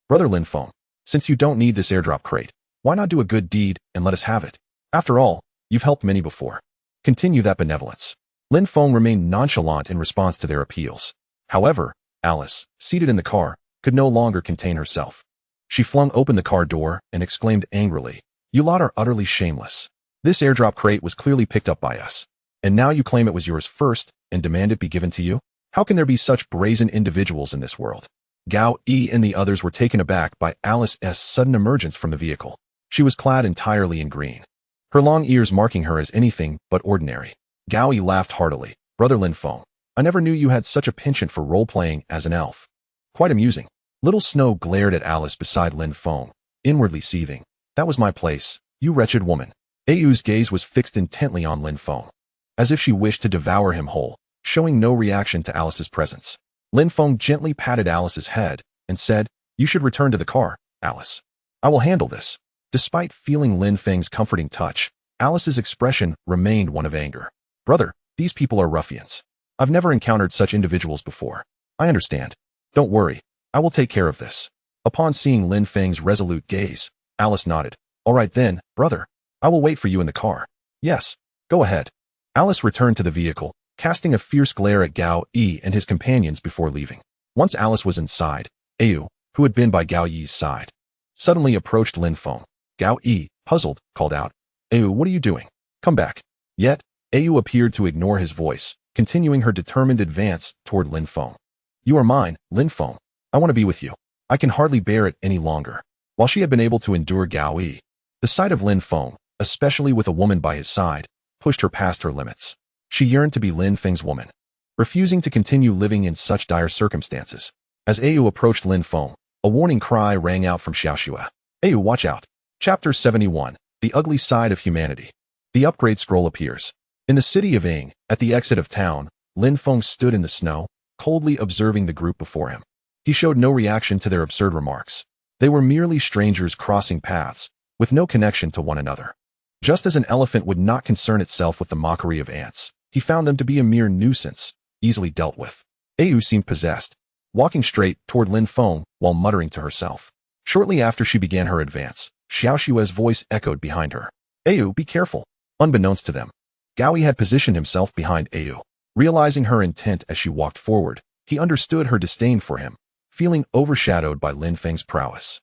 Brother Lin Feng, since you don't need this airdrop crate, why not do a good deed and let us have it? After all, you've helped many before. Continue that benevolence." Lin Feng remained nonchalant in response to their appeals. However, Alice, seated in the car, could no longer contain herself. She flung open the car door and exclaimed angrily, "You lot are utterly shameless. This airdrop crate was clearly picked up by us. And now you claim it was yours first and demand it be given to you? How can there be such brazen individuals in this world?" Gao Yi and the others were taken aback by Alice's sudden emergence from the vehicle. She was clad entirely in green, her long ears marking her as anything but ordinary. Gao Yi laughed heartily. "Brother Lin Feng, I never knew you had such a penchant for role-playing as an elf. Quite amusing." Little Snow glared at Alice beside Lin Feng, inwardly seething. "That was my place, you wretched woman." Ayu's gaze was fixed intently on Lin Feng, as if she wished to devour him whole, showing no reaction to Alice's presence. Lin Feng gently patted Alice's head and said, "You should return to the car, Alice. I will handle this." Despite feeling Lin Feng's comforting touch, Alice's expression remained one of anger. "Brother, these people are ruffians. I've never encountered such individuals before. I understand. Don't worry, I will take care of this." Upon seeing Lin Feng's resolute gaze, Alice nodded. "All right then, brother. I will wait for you in the car." "Yes, go ahead." Alice returned to the vehicle, casting a fierce glare at Gao Yi and his companions before leaving. Once Alice was inside, Ayu, who had been by Gao Yi's side, suddenly approached Lin Feng. Gao Yi, puzzled, called out, "Ayu, what are you doing? Come back." Yet, Ayu appeared to ignore his voice, continuing her determined advance toward Lin Feng. "You are mine, Lin Feng. I want to be with you. I can hardly bear it any longer." While she had been able to endure Gao Yi, the sight of Lin Feng, especially with a woman by his side, pushed her past her limits. She yearned to be Lin Feng's woman, refusing to continue living in such dire circumstances. As Ayu approached Lin Feng, a warning cry rang out from Xiaoxue. "Ayu, watch out." Chapter 71. The ugly side of humanity. The upgrade scroll appears. In the city of Ing, at the exit of town, Lin Feng stood in the snow, coldly observing the group before him. He showed no reaction to their absurd remarks. They were merely strangers crossing paths, with no connection to one another. Just as an elephant would not concern itself with the mockery of ants, he found them to be a mere nuisance, easily dealt with. Ayu seemed possessed, walking straight toward Lin Feng while muttering to herself. Shortly after she began her advance, Xiao Xue's voice echoed behind her. Ayu, be careful. Unbeknownst to them, Gao Yi had positioned himself behind Ayu. Realizing her intent as she walked forward, he understood her disdain for him, feeling overshadowed by Lin Feng's prowess.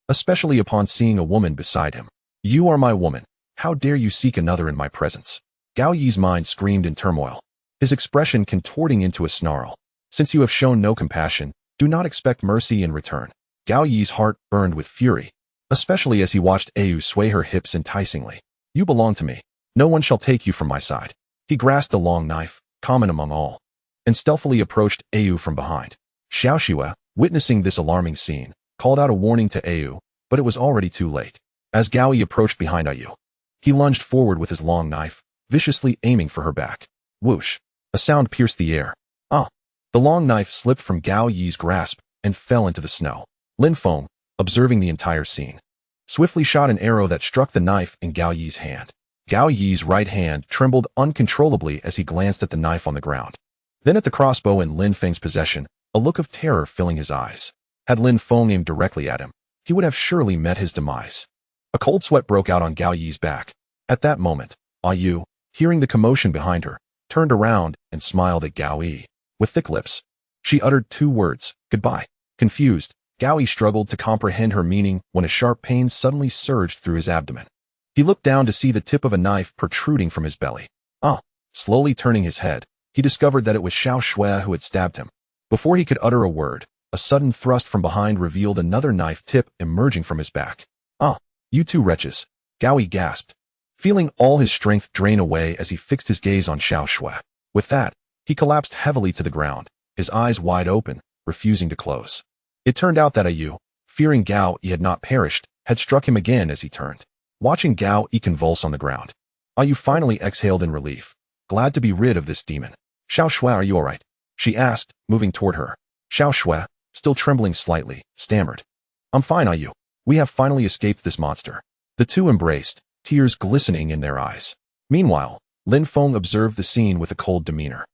Especially upon seeing a woman beside him. You are my woman. How dare you seek another in my presence? Gao Yi's mind screamed in turmoil, his expression contorting into a snarl. Since you have shown no compassion, do not expect mercy in return. Gao Yi's heart burned with fury, especially as he watched Ayu sway her hips enticingly. You belong to me. No one shall take you from my side. He grasped a long knife, common among all, and stealthily approached Ayu from behind. Xiao Xue, witnessing this alarming scene, called out a warning to Ayu, but it was already too late. As Gao Yi approached behind Ayu, he lunged forward with his long knife, viciously aiming for her back. Whoosh! A sound pierced the air. Ah! The long knife slipped from Gao Yi's grasp and fell into the snow. Lin Feng, observing the entire scene, swiftly shot an arrow that struck the knife in Gao Yi's hand. Gao Yi's right hand trembled uncontrollably as he glanced at the knife on the ground. Then at the crossbow in Lin Feng's possession, a look of terror filling his eyes. Had Lin Feng aimed directly at him, he would have surely met his demise. A cold sweat broke out on Gao Yi's back. At that moment, Ayu, hearing the commotion behind her, turned around and smiled at Gao Yi. With thick lips, she uttered two words, goodbye. Confused, Gao Yi struggled to comprehend her meaning when a sharp pain suddenly surged through his abdomen. He looked down to see the tip of a knife protruding from his belly. Ah! Slowly turning his head, he discovered that it was Xiao Xue who had stabbed him. Before he could utter a word, a sudden thrust from behind revealed another knife tip emerging from his back. Ah! You two wretches! Gao Yi gasped, feeling all his strength drain away as he fixed his gaze on Xiao Xue. With that, he collapsed heavily to the ground, his eyes wide open, refusing to close. It turned out that Ayu, fearing Gao Yi had not perished, had struck him again as he turned. Watching Gao Yi convulse on the ground, Ayu finally exhaled in relief, glad to be rid of this demon. Xiao Xue, are you all right? She asked, moving toward her. Xiao Xue, still trembling slightly, stammered. I'm fine, Ayu. We have finally escaped this monster. The two embraced, tears glistening in their eyes. Meanwhile, Lin Feng observed the scene with a cold demeanor.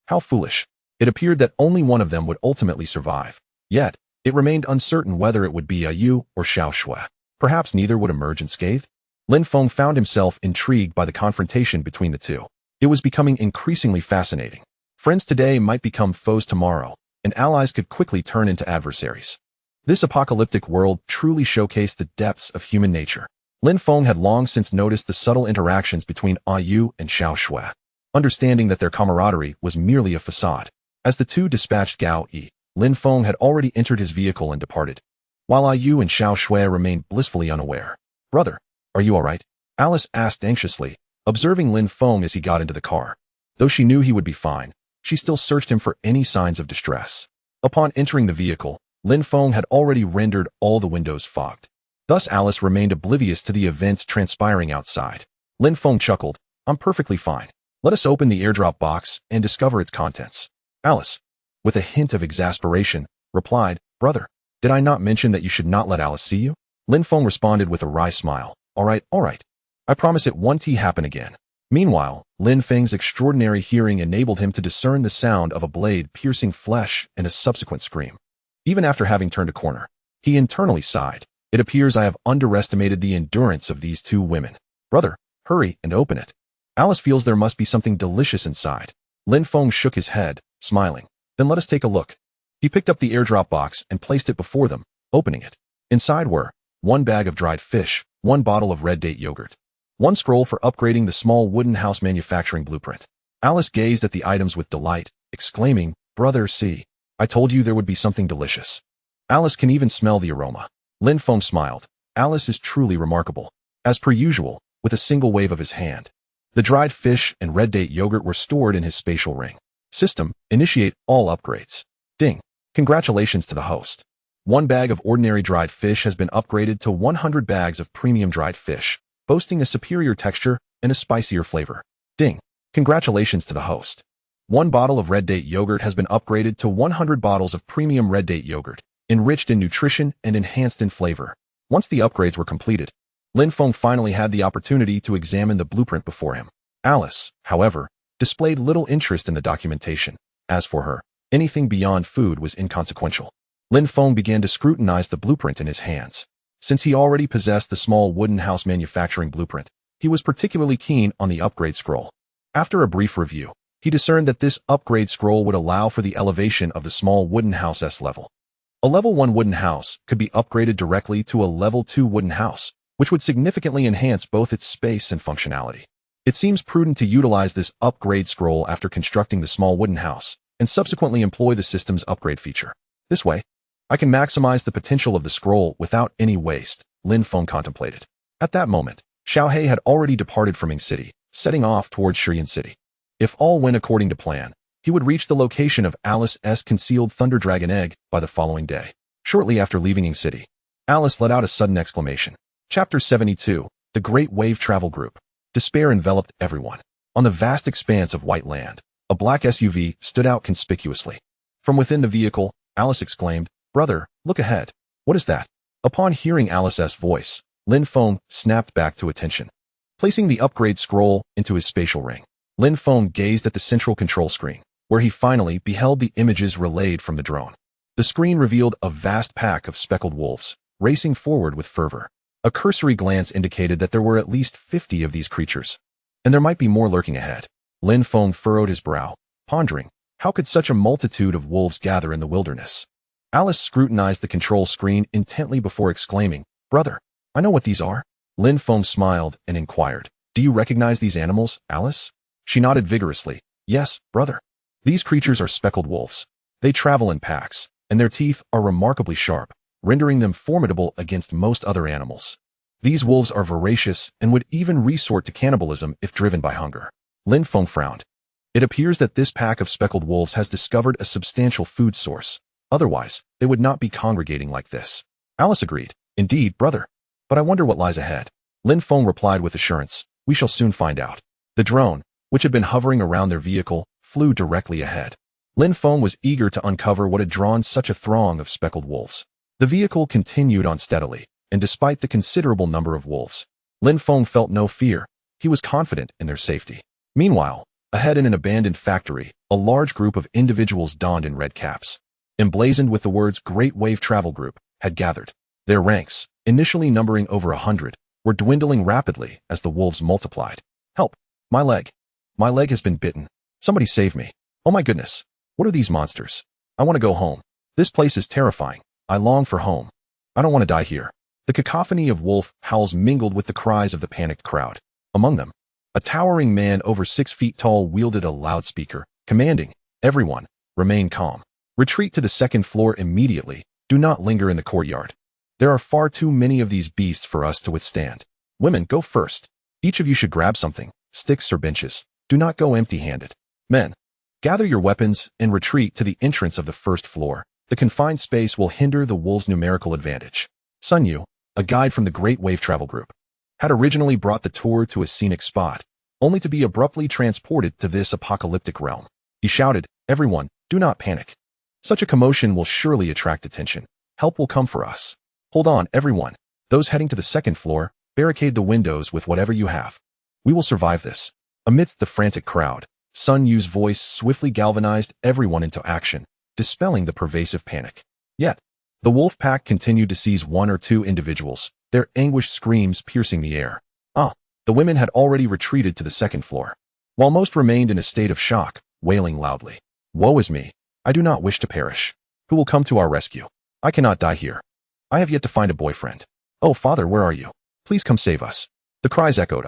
How foolish. It appeared that only one of them would ultimately survive. Yet, it remained uncertain whether it would be Ayu or Xiao Xue. Perhaps neither would emerge unscathed. Lin Feng found himself intrigued by the confrontation between the two. It was becoming increasingly fascinating. Friends today might become foes tomorrow, and allies could quickly turn into adversaries. This apocalyptic world truly showcased the depths of human nature. Lin Feng had long since noticed the subtle interactions between Ayu and Xiao Xue, understanding that their camaraderie was merely a facade. As the two dispatched Gao Yi, Lin Feng had already entered his vehicle and departed, while Ayu and Xiao Xue remained blissfully unaware. Brother, are you all right? Alice asked anxiously, observing Lin Feng as he got into the car. Though she knew he would be fine, she still searched him for any signs of distress. Upon entering the vehicle, Lin Feng had already rendered all the windows fogged. Thus Alice remained oblivious to the events transpiring outside. Lin Feng chuckled, I'm perfectly fine. Let us open the airdrop box and discover its contents. Alice, with a hint of exasperation, replied, Brother, did I not mention that you should not let Alice see you? Lin Feng responded with a wry smile. All right. I promise it won't happen again. Meanwhile, Lin Feng's extraordinary hearing enabled him to discern the sound of a blade piercing flesh and a subsequent scream. Even after having turned a corner, he internally sighed. It appears I have underestimated the endurance of these two women. Brother, hurry and open it. Alice feels there must be something delicious inside. Lin Feng shook his head, smiling. Then let us take a look. He picked up the airdrop box and placed it before them, opening it. Inside were 1 bag of dried fish, 1 bottle of red date yogurt, 1 scroll for upgrading the small wooden house manufacturing blueprint. Alice gazed at the items with delight, exclaiming, Brother, see, I told you there would be something delicious. Alice can even smell the aroma. Lin Feng smiled. Alice is truly remarkable. As per usual, with a single wave of his hand, the dried fish and red date yogurt were stored in his spatial ring. System, initiate all upgrades. Ding. Congratulations to the host. 1 bag of ordinary dried fish has been upgraded to 100 bags of premium dried fish, boasting a superior texture and a spicier flavor. Ding! Congratulations to the host. 1 bottle of red date yogurt has been upgraded to 100 bottles of premium red date yogurt, enriched in nutrition and enhanced in flavor. Once the upgrades were completed, Lin Feng finally had the opportunity to examine the blueprint before him. Alice, however, displayed little interest in the documentation. As for her, anything beyond food was inconsequential. Lin Feng began to scrutinize the blueprint in his hands. Since he already possessed the small wooden house manufacturing blueprint, he was particularly keen on the upgrade scroll. After a brief review, he discerned that this upgrade scroll would allow for the elevation of the small wooden house S level. A level 1 wooden house could be upgraded directly to a level 2 wooden house, which would significantly enhance both its space and functionality. It seems prudent to utilize this upgrade scroll after constructing the small wooden house, and subsequently employ the system's upgrade feature. This way, I can maximize the potential of the scroll without any waste, Lin Feng contemplated. At that moment, Xiaohe had already departed from Ying City, setting off towards Shiyan City. If all went according to plan, he would reach the location of Alice's concealed Thunder Dragon egg by the following day. Shortly after leaving Ying City, Alice let out a sudden exclamation. Chapter 72, The Great Wave Travel Group. Despair enveloped everyone. On the vast expanse of white land, a black SUV stood out conspicuously. From within the vehicle, Alice exclaimed, "Brother, look ahead. What is that?" Upon hearing Alice's voice, Lin Feng snapped back to attention. Placing the upgrade scroll into his spatial ring, Lin Feng gazed at the central control screen, where he finally beheld the images relayed from the drone. The screen revealed a vast pack of speckled wolves, racing forward with fervor. A cursory glance indicated that there were at least 50 of these creatures, and there might be more lurking ahead. Lin Feng furrowed his brow, pondering, how could such a multitude of wolves gather in the wilderness? Alice scrutinized the control screen intently before exclaiming, "Brother, I know what these are." Lin Feng smiled and inquired, "Do you recognize these animals, Alice?" She nodded vigorously, "Yes, brother. These creatures are speckled wolves. They travel in packs, and their teeth are remarkably sharp, rendering them formidable against most other animals. These wolves are voracious and would even resort to cannibalism if driven by hunger." Lin Feng frowned. It appears that this pack of speckled wolves has discovered a substantial food source. Otherwise, they would not be congregating like this. Alice agreed, "Indeed, brother. But I wonder what lies ahead." Lin Feng replied with assurance, "We shall soon find out." The drone, which had been hovering around their vehicle, flew directly ahead. Lin Feng was eager to uncover what had drawn such a throng of speckled wolves. The vehicle continued on steadily, and despite the considerable number of wolves, Lin Feng felt no fear. He was confident in their safety. Meanwhile, ahead in an abandoned factory, a large group of individuals donned in red caps, emblazoned with the words Great Wave Travel Group, had gathered. Their ranks, initially numbering over 100, were dwindling rapidly as the wolves multiplied. "Help! My leg! My leg has been bitten. Somebody save me. Oh my goodness! What are these monsters? I want to go home. This place is terrifying. I long for home. I don't want to die here." The cacophony of wolf howls mingled with the cries of the panicked crowd. Among them, a towering man over 6 feet tall wielded a loudspeaker, commanding, "Everyone, remain calm. Retreat to the 2nd floor immediately. Do not linger in the courtyard. There are far too many of these beasts for us to withstand. Women, go first. Each of you should grab something, sticks or benches. Do not go empty-handed. Men, gather your weapons and retreat to the entrance of the 1st floor. The confined space will hinder the wolves' numerical advantage." Sun Yu, a guide from the Great Wave Travel Group, had originally brought the tour to a scenic spot, only to be abruptly transported to this apocalyptic realm. He shouted, "Everyone, do not panic. Such a commotion will surely attract attention. Help will come for us. Hold on, everyone. Those heading to the 2nd floor, barricade the windows with whatever you have. We will survive this." Amidst the frantic crowd, Sun Yu's voice swiftly galvanized everyone into action, dispelling the pervasive panic. Yet, the wolf pack continued to seize 1 or 2 individuals, their anguished screams piercing the air. The women had already retreated to the 2nd floor, while most remained in a state of shock, wailing loudly. "Woe is me. I do not wish to perish. Who will come to our rescue? I cannot die here. I have yet to find a boyfriend. Oh, father, where are you? Please come save us." The cries echoed,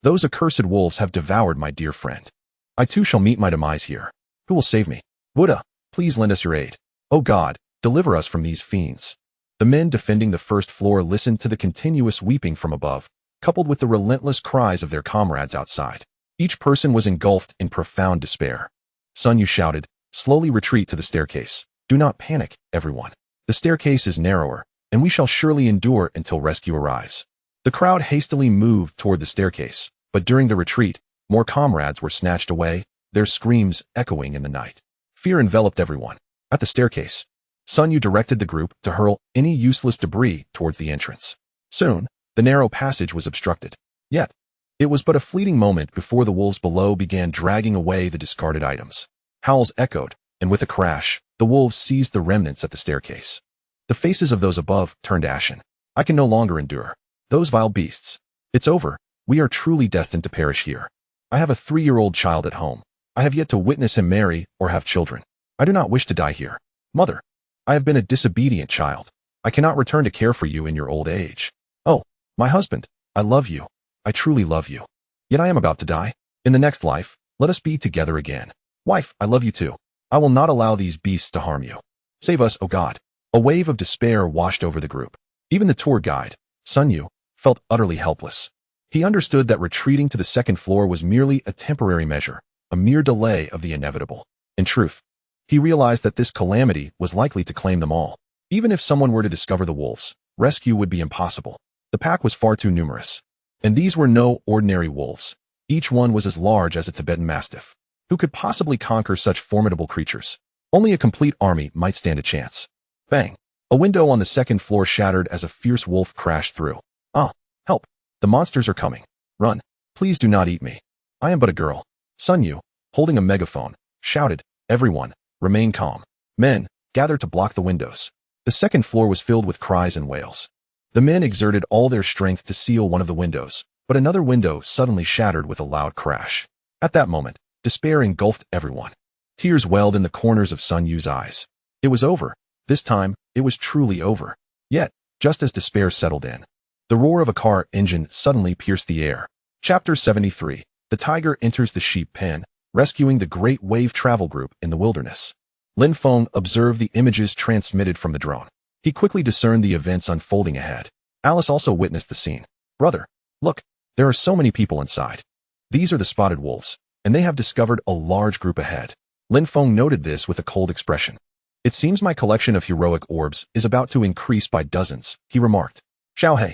"Those accursed wolves have devoured my dear friend. I too shall meet my demise here. Who will save me? Buddha, please lend us your aid. Oh God, deliver us from these fiends." The men defending the 1st floor listened to the continuous weeping from above, coupled with the relentless cries of their comrades outside. Each person was engulfed in profound despair. Sun Yu shouted, "Slowly retreat to the staircase. Do not panic, everyone. The staircase is narrower, and we shall surely endure until rescue arrives." The crowd hastily moved toward the staircase, but during the retreat, more comrades were snatched away, their screams echoing in the night. Fear enveloped everyone. At the staircase, Sun Yu directed the group to hurl any useless debris towards the entrance. Soon, the narrow passage was obstructed. Yet, it was but a fleeting moment before the wolves below began dragging away the discarded items. Howls echoed, and with a crash, the wolves seized the remnants at the staircase. The faces of those above turned ashen. I can no longer endure those vile beasts. It's over. We are truly destined to perish here. I have a 3-year-old child at home. I have yet to witness him marry or have children. I do not wish to die here. Mother, I have been a disobedient child. I cannot return to care for you in your old age. Oh, my husband, I love you. I truly love you. Yet I am about to die. In the next life, let us be together again. Wife, I love you too. I will not allow these beasts to harm you. Save us, O God. A wave of despair washed over the group. Even the tour guide, Sun Yu, felt utterly helpless. He understood that retreating to the second floor was merely a temporary measure, a mere delay of the inevitable. In truth, he realized that this calamity was likely to claim them all. Even if someone were to discover the wolves, rescue would be impossible. The pack was far too numerous. And these were no ordinary wolves. Each one was as large as a Tibetan Mastiff. Who could possibly conquer such formidable creatures? Only a complete army might stand a chance. Bang! A window on the second floor shattered as a fierce wolf crashed through. Ah! Help! The monsters are coming. Run! Please do not eat me. I am but a girl. Sun Yu, holding a megaphone, shouted, "Everyone, remain calm. Men, gather to block the windows." The second floor was filled with cries and wails. The men exerted all their strength to seal one of the windows, but another window suddenly shattered with a loud crash. At that moment, despair engulfed everyone. Tears welled in the corners of Sun Yu's eyes. It was over. This time, it was truly over. Yet, just as despair settled in, the roar of a car engine suddenly pierced the air. Chapter 73. The tiger enters the sheep pen, rescuing the Great Wave Travel Group in the wilderness. Lin Feng observed the images transmitted from the drone. He quickly discerned the events unfolding ahead. Alice also witnessed the scene. Brother, look, there are so many people inside. These are the spotted wolves, and they have discovered a large group ahead. Lin Feng noted this with a cold expression. It seems my collection of heroic orbs is about to increase by dozens, he remarked. Xiaohei,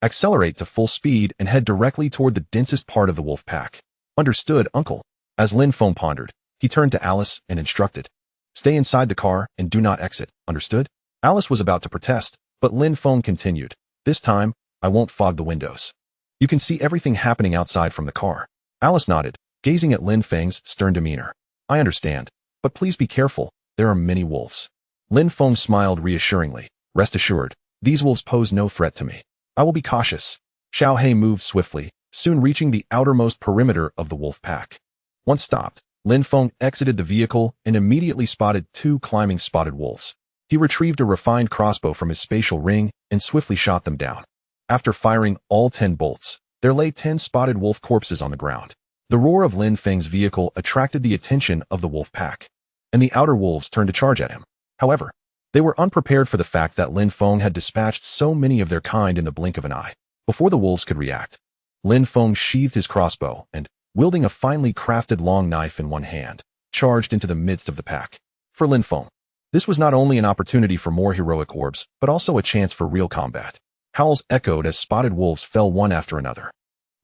accelerate to full speed and head directly toward the densest part of the wolf pack. Understood, uncle. As Lin Feng pondered, he turned to Alice and instructed. Stay inside the car and do not exit, understood? Alice was about to protest, but Lin Feng continued. This time, I won't fog the windows. You can see everything happening outside from the car. Alice nodded, gazing at Lin Feng's stern demeanor. I understand, but please be careful. There are many wolves. Lin Feng smiled reassuringly. Rest assured, these wolves pose no threat to me. I will be cautious. Xiaohei moved swiftly, soon reaching the outermost perimeter of the wolf pack. Once stopped, Lin Feng exited the vehicle and immediately spotted 2 climbing spotted wolves. He retrieved a refined crossbow from his spatial ring and swiftly shot them down. After firing all 10 bolts, there lay 10 spotted wolf corpses on the ground. The roar of Lin Feng's vehicle attracted the attention of the wolf pack, and the outer wolves turned to charge at him. However, they were unprepared for the fact that Lin Feng had dispatched so many of their kind in the blink of an eye. Before the wolves could react, Lin Feng sheathed his crossbow and, wielding a finely crafted long knife in one hand, charged into the midst of the pack. For Lin Feng, this was not only an opportunity for more heroic orbs, but also a chance for real combat. Howls echoed as spotted wolves fell one after another.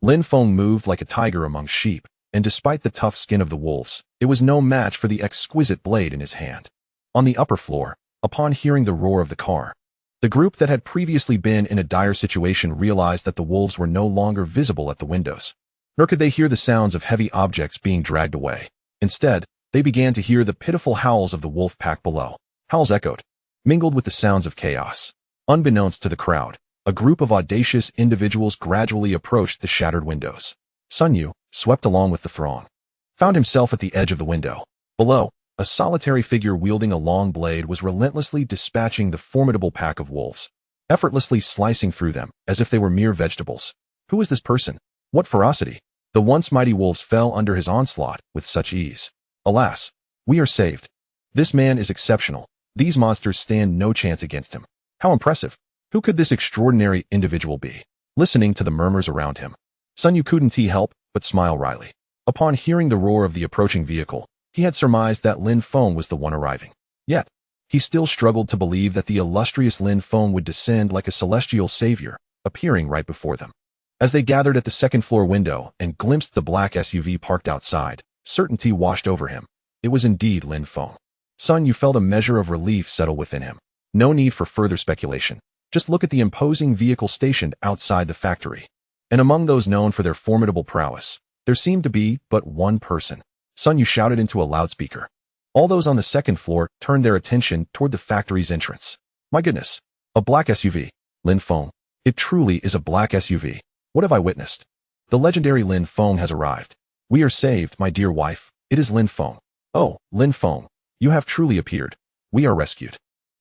Lin Feng moved like a tiger among sheep, and despite the tough skin of the wolves, it was no match for the exquisite blade in his hand. On the upper floor, upon hearing the roar of the car, the group that had previously been in a dire situation realized that the wolves were no longer visible at the windows. Nor could they hear the sounds of heavy objects being dragged away. Instead, they began to hear the pitiful howls of the wolf pack below. Howls echoed, mingled with the sounds of chaos. Unbeknownst to the crowd, a group of audacious individuals gradually approached the shattered windows. Sun Yu, swept along with the throng, found himself at the edge of the window. Below, a solitary figure wielding a long blade was relentlessly dispatching the formidable pack of wolves, effortlessly slicing through them as if they were mere vegetables. Who was this person? What ferocity! The once mighty wolves fell under his onslaught with such ease. Alas, we are saved. This man is exceptional. These monsters stand no chance against him. How impressive! Who could this extraordinary individual be? Listening to the murmurs around him, Sun Yu couldn't help but smile wryly. Upon hearing the roar of the approaching vehicle, he had surmised that Lin Feng was the one arriving. Yet, he still struggled to believe that the illustrious Lin Feng would descend like a celestial savior, appearing right before them. As they gathered at the second-floor window and glimpsed the black SUV parked outside, certainty washed over him. It was indeed Lin Feng. Sun Yu felt a measure of relief settle within him. No need for further speculation. Just look at the imposing vehicle stationed outside the factory. And among those known for their formidable prowess, there seemed to be but one person. Sun Yu shouted into a loudspeaker. All those on the second floor turned their attention toward the factory's entrance. My goodness, a black SUV. Lin Feng. It truly is a black SUV. What have I witnessed? The legendary Lin Feng has arrived. We are saved, my dear wife. It is Lin Feng. Oh, Lin Feng, you have truly appeared. We are rescued.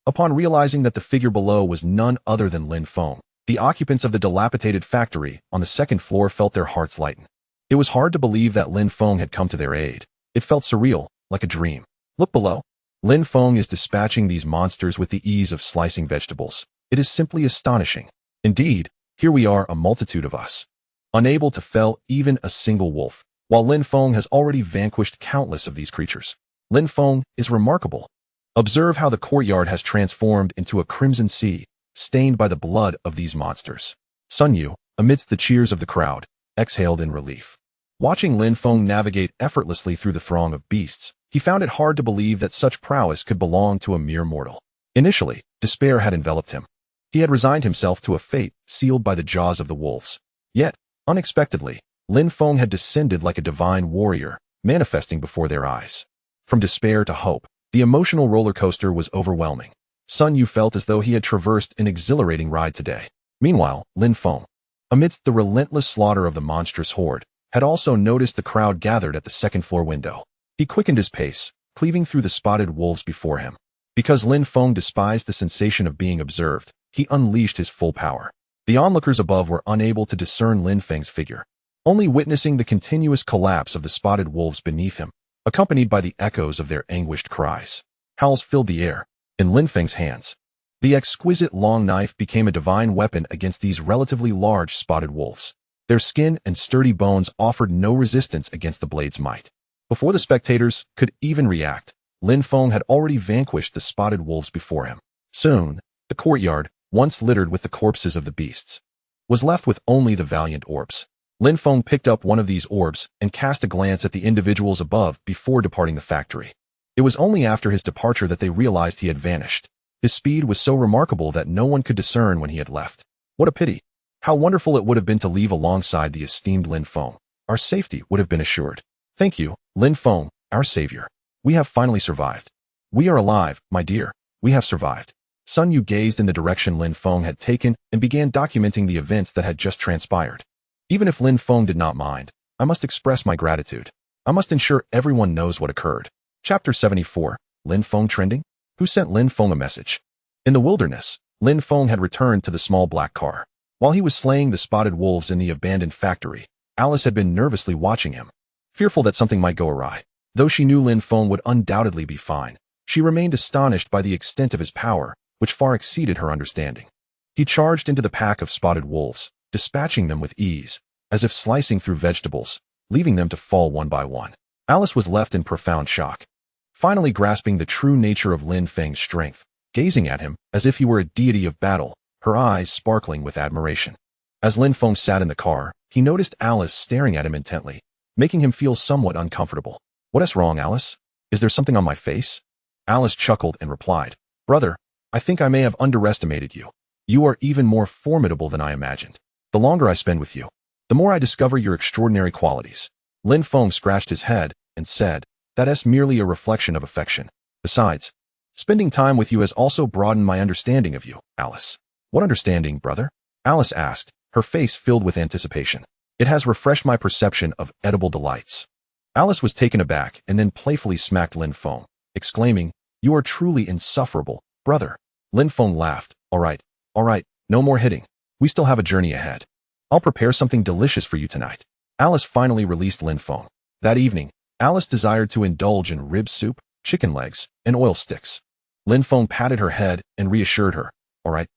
Upon realizing that the figure below was none other than Lin Feng, the occupants of the dilapidated factory on the second floor felt their hearts lighten. It was hard to believe that Lin Feng had come to their aid. It felt surreal, like a dream. Look below. Lin Feng is dispatching these monsters with the ease of slicing vegetables. It is simply astonishing. Indeed, here we are, a multitude of us, unable to fell even a single wolf, while Lin Feng has already vanquished countless of these creatures. Lin Feng is remarkable. Observe how the courtyard has transformed into a crimson sea, stained by the blood of these monsters. Sun Yu, amidst the cheers of the crowd, exhaled in relief. Watching Lin Feng navigate effortlessly through the throng of beasts, he found it hard to believe that such prowess could belong to a mere mortal. Initially, despair had enveloped him. He had resigned himself to a fate sealed by the jaws of the wolves. Yet, unexpectedly, Lin Feng had descended like a divine warrior, manifesting before their eyes. From despair to hope, the emotional roller coaster was overwhelming. Sun Yu felt as though he had traversed an exhilarating ride today. Meanwhile, Lin Feng, amidst the relentless slaughter of the monstrous horde, had also noticed the crowd gathered at the second-floor window. He quickened his pace, cleaving through the spotted wolves before him. Because Lin Feng despised the sensation of being observed, he unleashed his full power. The onlookers above were unable to discern Lin Feng's figure, only witnessing the continuous collapse of the spotted wolves beneath him, accompanied by the echoes of their anguished cries. Howls filled the air. In Lin Feng's hands, the exquisite long knife became a divine weapon against these relatively large spotted wolves. Their skin and sturdy bones offered no resistance against the blade's might. Before the spectators could even react, Lin Feng had already vanquished the spotted wolves before him. Soon, the courtyard, once littered with the corpses of the beasts, was left with only the valiant orbs. Lin Feng picked up one of these orbs and cast a glance at the individuals above before departing the factory. It was only after his departure that they realized he had vanished. His speed was so remarkable that no one could discern when he had left. What a pity. How wonderful it would have been to leave alongside the esteemed Lin Feng. Our safety would have been assured. Thank you, Lin Feng, our savior. We have finally survived. We are alive, my dear. We have survived. Sun Yu gazed in the direction Lin Feng had taken and began documenting the events that had just transpired. Even if Lin Feng did not mind, I must express my gratitude. I must ensure everyone knows what occurred. Chapter 74, Lin Feng trending? Who sent Lin Feng a message? In the wilderness, Lin Feng had returned to the small black car. While he was slaying the spotted wolves in the abandoned factory, Alice had been nervously watching him, fearful that something might go awry. Though she knew Lin Feng would undoubtedly be fine, she remained astonished by the extent of his power, which far exceeded her understanding. He charged into the pack of spotted wolves, dispatching them with ease, as if slicing through vegetables, leaving them to fall one by one. Alice was left in profound shock, finally grasping the true nature of Lin Feng's strength, gazing at him as if he were a deity of battle, her eyes sparkling with admiration. As Lin Feng sat in the car, he noticed Alice staring at him intently, making him feel somewhat uncomfortable. What is wrong, Alice? Is there something on my face? Alice chuckled and replied, Brother, I think I may have underestimated you. You are even more formidable than I imagined. The longer I spend with you, the more I discover your extraordinary qualities. Lin Feng scratched his head and said, That's merely a reflection of affection. Besides, spending time with you has also broadened my understanding of you, Alice. What understanding, brother? Alice asked, her face filled with anticipation. It has refreshed my perception of edible delights. Alice was taken aback and then playfully smacked Lin Feng, exclaiming, You are truly insufferable, brother. Lin Feng laughed. All right, no more hitting. We still have a journey ahead. I'll prepare something delicious for you tonight. Alice finally released Lin Feng. That evening, Alice desired to indulge in rib soup, chicken legs, and oil sticks. Lin Feng patted her head and reassured her. All right.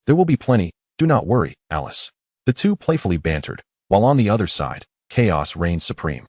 There will be plenty. Do not worry, Alice. The two playfully bantered, while on the other side, chaos reigned supreme.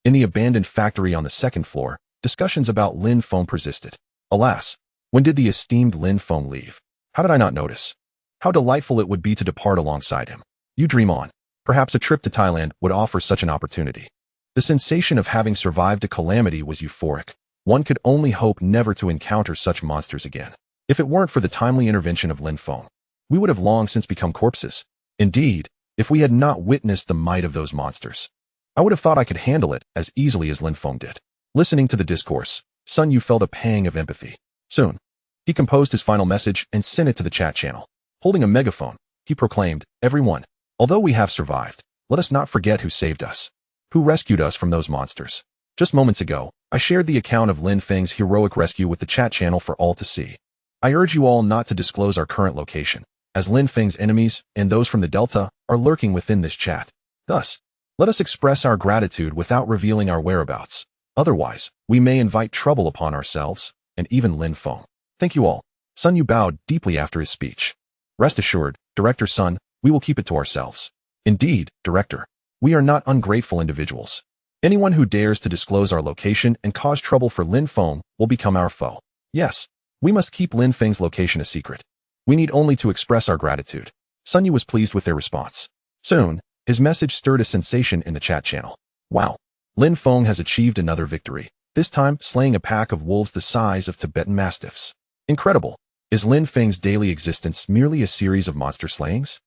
In the abandoned factory on the second floor, discussions about Lin Feng persisted. Alas, when did the esteemed Lin Feng leave? How did I not notice? How delightful it would be to depart alongside him. You dream on. Perhaps a trip to Thailand would offer such an opportunity. The sensation of having survived a calamity was euphoric. One could only hope never to encounter such monsters again. If it weren't for the timely intervention of Lin Feng, we would have long since become corpses. Indeed, if we had not witnessed the might of those monsters, I would have thought I could handle it as easily as Lin Feng did. Listening to the discourse, Sun Yu felt a pang of empathy. Soon, he composed his final message and sent it to the chat channel. Holding a megaphone, he proclaimed, "Everyone, although we have survived, let us not forget who saved us, who rescued us from those monsters." Just moments ago, I shared the account of Lin Feng's heroic rescue with the chat channel for all to see. I urge you all not to disclose our current location, as Lin Feng's enemies and those from the Delta are lurking within this chat. Thus, let us express our gratitude without revealing our whereabouts. Otherwise, we may invite trouble upon ourselves, and even Lin Feng. Thank you all. Sun Yu bowed deeply after his speech. Rest assured, Director Sun, we will keep it to ourselves. Indeed, Director, we are not ungrateful individuals. Anyone who dares to disclose our location and cause trouble for Lin Feng will become our foe. Yes, we must keep Lin Feng's location a secret. We need only to express our gratitude. Sun Yu was pleased with their response. Soon, his message stirred a sensation in the chat channel. Wow! Lin Feng has achieved another victory, this time slaying a pack of wolves the size of Tibetan mastiffs. Incredible! Is Lin Feng's daily existence merely a series of monster slayings?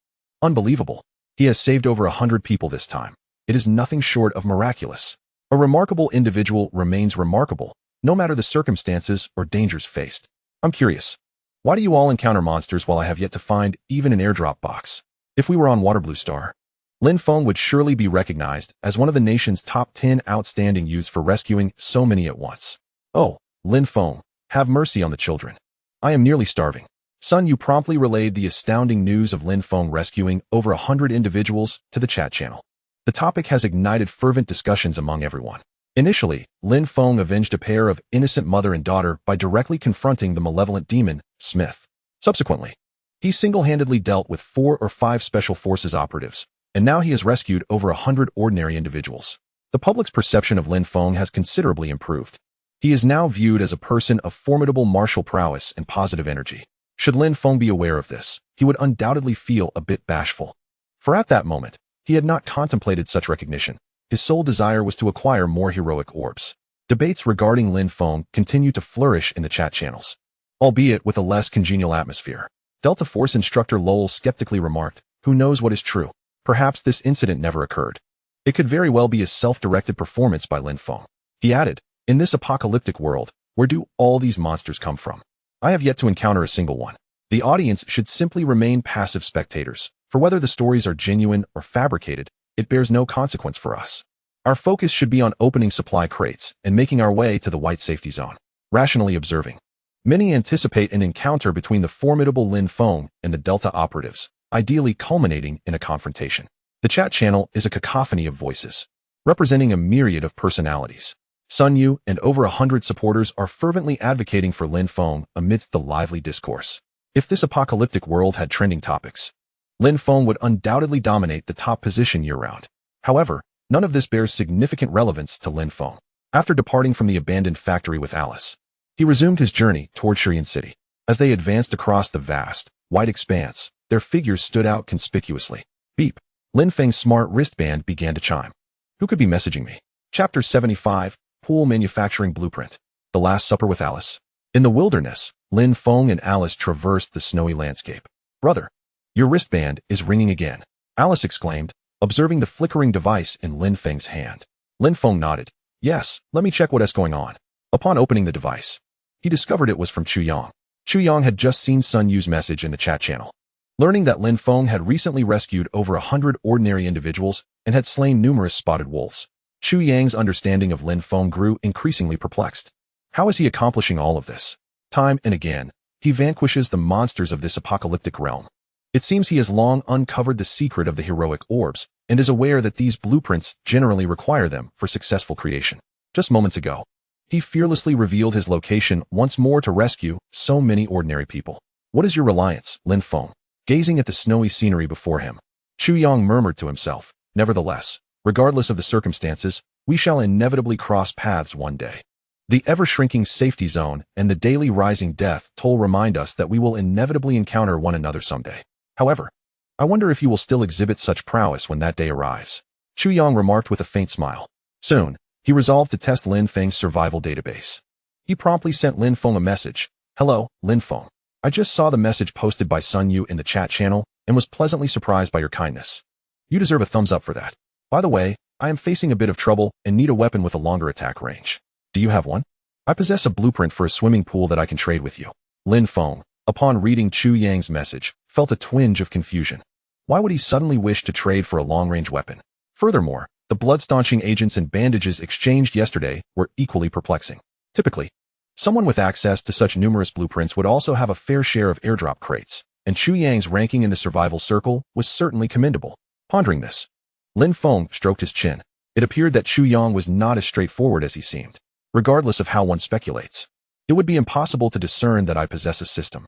Unbelievable! He has saved over 100 people this time. It is nothing short of miraculous. A remarkable individual remains remarkable, no matter the circumstances or dangers faced. I'm curious. Why do you all encounter monsters while I have yet to find even an airdrop box? If we were on Water Blue Star, Lin Feng would surely be recognized as one of the nation's top 10 outstanding youths for rescuing so many at once. Oh, Lin Feng, have mercy on the children. I am nearly starving. Sun Yu promptly relayed the astounding news of Lin Feng rescuing over 100 individuals to the chat channel. The topic has ignited fervent discussions among everyone. Initially, Lin Feng avenged a pair of innocent mother and daughter by directly confronting the malevolent demon, Smith. Subsequently, he single-handedly dealt with 4 or 5 special forces operatives, and now he has rescued over 100 ordinary individuals. The public's perception of Lin Feng has considerably improved. He is now viewed as a person of formidable martial prowess and positive energy. Should Lin Feng be aware of this, he would undoubtedly feel a bit bashful. For at that moment, he had not contemplated such recognition. His sole desire was to acquire more heroic orbs. Debates regarding Lin Feng continue to flourish in the chat channels, albeit with a less congenial atmosphere. Delta Force instructor Lowell skeptically remarked, "Who knows what is true? Perhaps this incident never occurred. It could very well be a self-directed performance by Lin Feng." He added, "In this apocalyptic world, where do all these monsters come from? I have yet to encounter a single one." The audience should simply remain passive spectators, for whether the stories are genuine or fabricated, it bears no consequence for us. Our focus should be on opening supply crates and making our way to the white safety zone. Rationally observing, many anticipate an encounter between the formidable Lin Feng and the Delta operatives, ideally culminating in a confrontation. The chat channel is a cacophony of voices, representing a myriad of personalities. Sun Yu and over 100 supporters are fervently advocating for Lin Feng amidst the lively discourse. If this apocalyptic world had trending topics, Lin Feng would undoubtedly dominate the top position year-round. However, none of this bears significant relevance to Lin Feng. After departing from the abandoned factory with Alice, he resumed his journey toward Shurian City. As they advanced across the vast, white expanse, their figures stood out conspicuously. Beep. Lin Feng's smart wristband began to chime. Who could be messaging me? Chapter 75, Pool Manufacturing Blueprint. The Last Supper with Alice. In the wilderness, Lin Feng and Alice traversed the snowy landscape. Brother, your wristband is ringing again, Alice exclaimed, observing the flickering device in Lin Feng's hand. Lin Feng nodded. Yes, let me check what is going on. Upon opening the device, he discovered it was from Chu Yang. Chu Yang had just seen Sun Yu's message in the chat channel. Learning that Lin Feng had recently rescued over 100 ordinary individuals and had slain numerous spotted wolves, Chu Yang's understanding of Lin Feng grew increasingly perplexed. How is he accomplishing all of this? Time and again, he vanquishes the monsters of this apocalyptic realm. It seems he has long uncovered the secret of the heroic orbs and is aware that these blueprints generally require them for successful creation. Just moments ago, he fearlessly revealed his location once more to rescue so many ordinary people. What is your reliance, Lin Feng? Gazing at the snowy scenery before him, Chu Yang murmured to himself, nevertheless, regardless of the circumstances, we shall inevitably cross paths one day. The ever-shrinking safety zone and the daily rising death toll remind us that we will inevitably encounter one another someday. However, I wonder if you will still exhibit such prowess when that day arrives. Chu Yang remarked with a faint smile. Soon, he resolved to test Lin Feng's survival database. He promptly sent Lin Feng a message. Hello, Lin Feng. I just saw the message posted by Sun Yu in the chat channel and was pleasantly surprised by your kindness. You deserve a thumbs up for that. By the way, I am facing a bit of trouble and need a weapon with a longer attack range. Do you have one? I possess a blueprint for a swimming pool that I can trade with you. Lin Feng, upon reading Chu Yang's message, felt a twinge of confusion. Why would he suddenly wish to trade for a long-range weapon? Furthermore, the blood-staunching agents and bandages exchanged yesterday were equally perplexing. Typically, someone with access to such numerous blueprints would also have a fair share of airdrop crates, and Chu Yang's ranking in the survival circle was certainly commendable. Pondering this, Lin Feng stroked his chin. It appeared that Chu Yang was not as straightforward as he seemed. Regardless of how one speculates, it would be impossible to discern that I possess a system.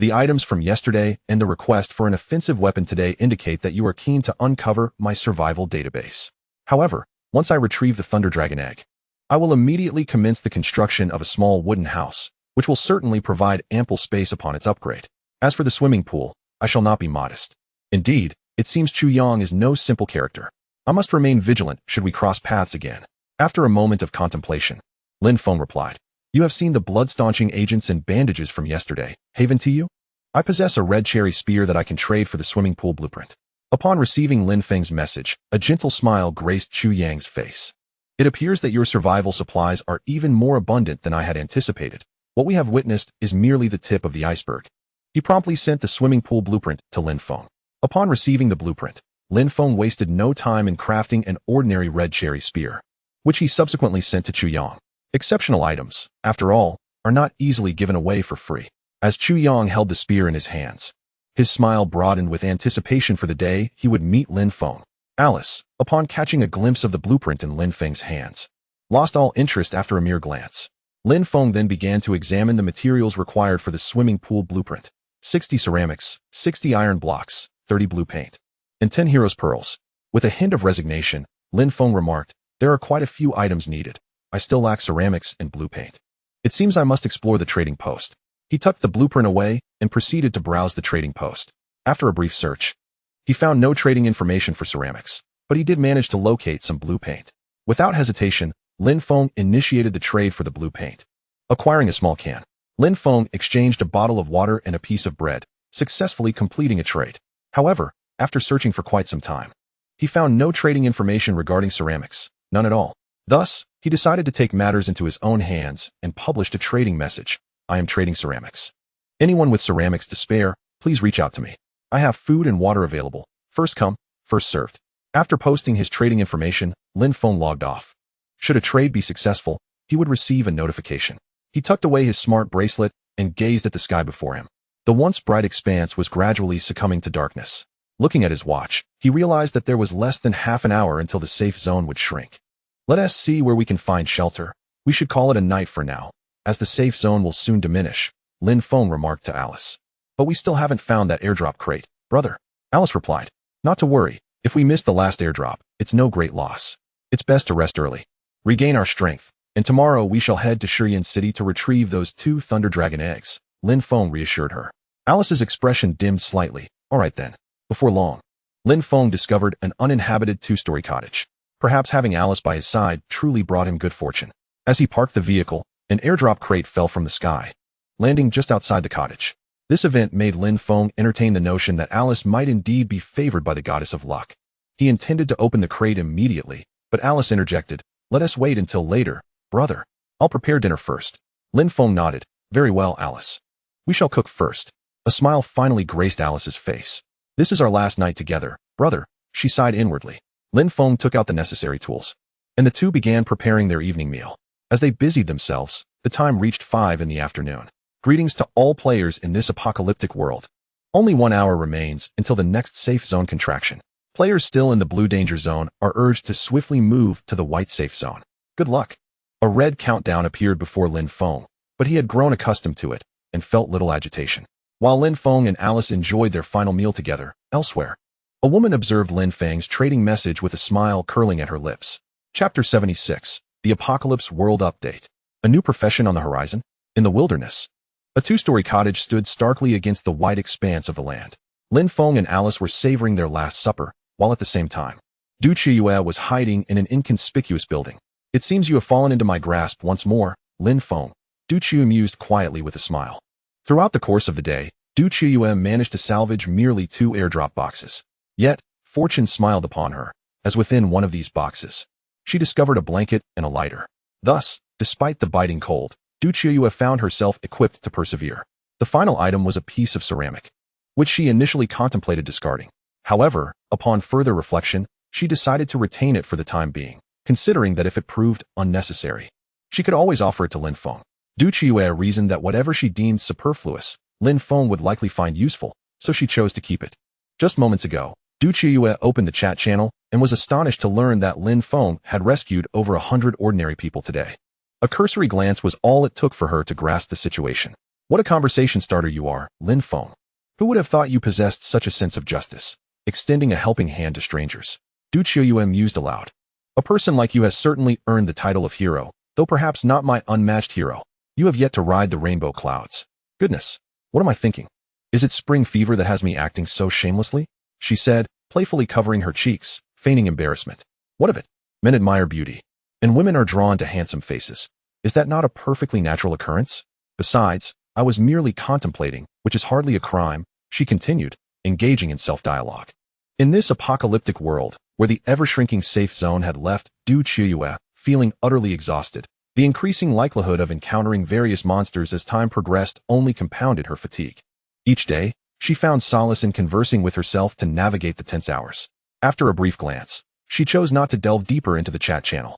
The items from yesterday and the request for an offensive weapon today indicate that you are keen to uncover my survival database. However, once I retrieve the Thunder Dragon egg, I will immediately commence the construction of a small wooden house, which will certainly provide ample space upon its upgrade. As for the swimming pool, I shall not be modest. Indeed, it seems Chu Yang is no simple character. I must remain vigilant should we cross paths again. After a moment of contemplation, Lin Feng replied, You have seen the blood-staunching agents and bandages from yesterday, haven to you? I possess a red cherry spear that I can trade for the swimming pool blueprint. Upon receiving Lin Feng's message, a gentle smile graced Chu Yang's face. It appears that your survival supplies are even more abundant than I had anticipated. What we have witnessed is merely the tip of the iceberg. He promptly sent the swimming pool blueprint to Lin Feng. Upon receiving the blueprint, Lin Feng wasted no time in crafting an ordinary red cherry spear, which he subsequently sent to Chu Yang. Exceptional items, after all, are not easily given away for free. As Chu Yang held the spear in his hands, his smile broadened with anticipation for the day he would meet Lin Feng. Alice, upon catching a glimpse of the blueprint in Lin Feng's hands, lost all interest after a mere glance. Lin Feng then began to examine the materials required for the swimming pool blueprint. 60 ceramics, 60 iron blocks, 30 blue paint, and 10 hero's pearls. With a hint of resignation, Lin Feng remarked, There are quite a few items needed. I still lack ceramics and blue paint. It seems I must explore the trading post. He tucked the blueprint away and proceeded to browse the trading post. After a brief search, he found no trading information for ceramics, but he did manage to locate some blue paint. Without hesitation, Lin Feng initiated the trade for the blue paint. Acquiring a small can, Lin Feng exchanged a bottle of water and a piece of bread, successfully completing a trade. However, after searching for quite some time, he found no trading information regarding ceramics, none at all. Thus, he decided to take matters into his own hands and published a trading message. I am trading ceramics. Anyone with ceramics to spare, please reach out to me. I have food and water available. First come, first served. After posting his trading information, Lin Feng logged off. Should a trade be successful, he would receive a notification. He tucked away his smart bracelet and gazed at the sky before him. The once bright expanse was gradually succumbing to darkness. Looking at his watch, he realized that there was less than half an hour until the safe zone would shrink. Let us see where we can find shelter. We should call it a night for now, as the safe zone will soon diminish, Lin Feng remarked to Alice. But we still haven't found that airdrop crate, brother. Alice replied, Not to worry. If we miss the last airdrop, it's no great loss. It's best to rest early, regain our strength, and tomorrow we shall head to Shurian City to retrieve those 2 Thunder Dragon eggs, Lin Feng reassured her. Alice's expression dimmed slightly. All right then. Before long, Lin Feng discovered an uninhabited 2-story cottage. Perhaps having Alice by his side truly brought him good fortune. As he parked the vehicle, an airdrop crate fell from the sky, landing just outside the cottage. This event made Lin Feng entertain the notion that Alice might indeed be favored by the goddess of luck. He intended to open the crate immediately, but Alice interjected, Let us wait until later, brother. I'll prepare dinner first. Lin Feng nodded. Very well, Alice. We shall cook first. A smile finally graced Alice's face. This is our last night together, brother, she sighed inwardly. Lin Feng took out the necessary tools, and the two began preparing their evening meal. As they busied themselves, the time reached 5 in the afternoon. Greetings to all players in this apocalyptic world. Only 1 hour remains until the next safe zone contraction. Players still in the blue danger zone are urged to swiftly move to the white safe zone. Good luck. A red countdown appeared before Lin Feng, but he had grown accustomed to it and felt little agitation. While Lin Feng and Alice enjoyed their final meal together, elsewhere, a woman observed Lin Feng's trading message with a smile curling at her lips. Chapter 76, The Apocalypse World Update. A new profession on the horizon? In the wilderness, a 2-story cottage stood starkly against the wide expanse of the land. Lin Feng and Alice were savoring their last supper, while at the same time, Du Qiuyue was hiding in an inconspicuous building. It seems you have fallen into my grasp once more, Lin Feng, Du Qiuyue mused quietly with a smile. Throughout the course of the day, Du Qiuyue managed to salvage merely 2 airdrop boxes. Yet, fortune smiled upon her, as within one of these boxes, she discovered a blanket and a lighter. Thus, despite the biting cold, Du Qiuyue found herself equipped to persevere. The final item was a piece of ceramic, which she initially contemplated discarding. However, upon further reflection, she decided to retain it for the time being, considering that if it proved unnecessary, she could always offer it to Lin Feng. Du Qiuyue reasoned that whatever she deemed superfluous, Lin Feng would likely find useful, so she chose to keep it. Just moments ago, Du Qiuyue opened the chat channel and was astonished to learn that Lin Feng had rescued over 100 ordinary people today. A cursory glance was all it took for her to grasp the situation. What a conversation starter you are, Lin Feng. Who would have thought you possessed such a sense of justice, extending a helping hand to strangers? Du Qiuyue mused aloud. A person like you has certainly earned the title of hero, though perhaps not my unmatched hero. You have yet to ride the rainbow clouds. Goodness, what am I thinking? Is it spring fever that has me acting so shamelessly? She said, playfully covering her cheeks, feigning embarrassment. What of it? Men admire beauty, and women are drawn to handsome faces. Is that not a perfectly natural occurrence? Besides, I was merely contemplating, which is hardly a crime, she continued, engaging in self-dialogue. In this apocalyptic world, where the ever-shrinking safe zone had left Du Qiuyue feeling utterly exhausted, the increasing likelihood of encountering various monsters as time progressed only compounded her fatigue. Each day, she found solace in conversing with herself to navigate the tense hours. After a brief glance, she chose not to delve deeper into the chat channel.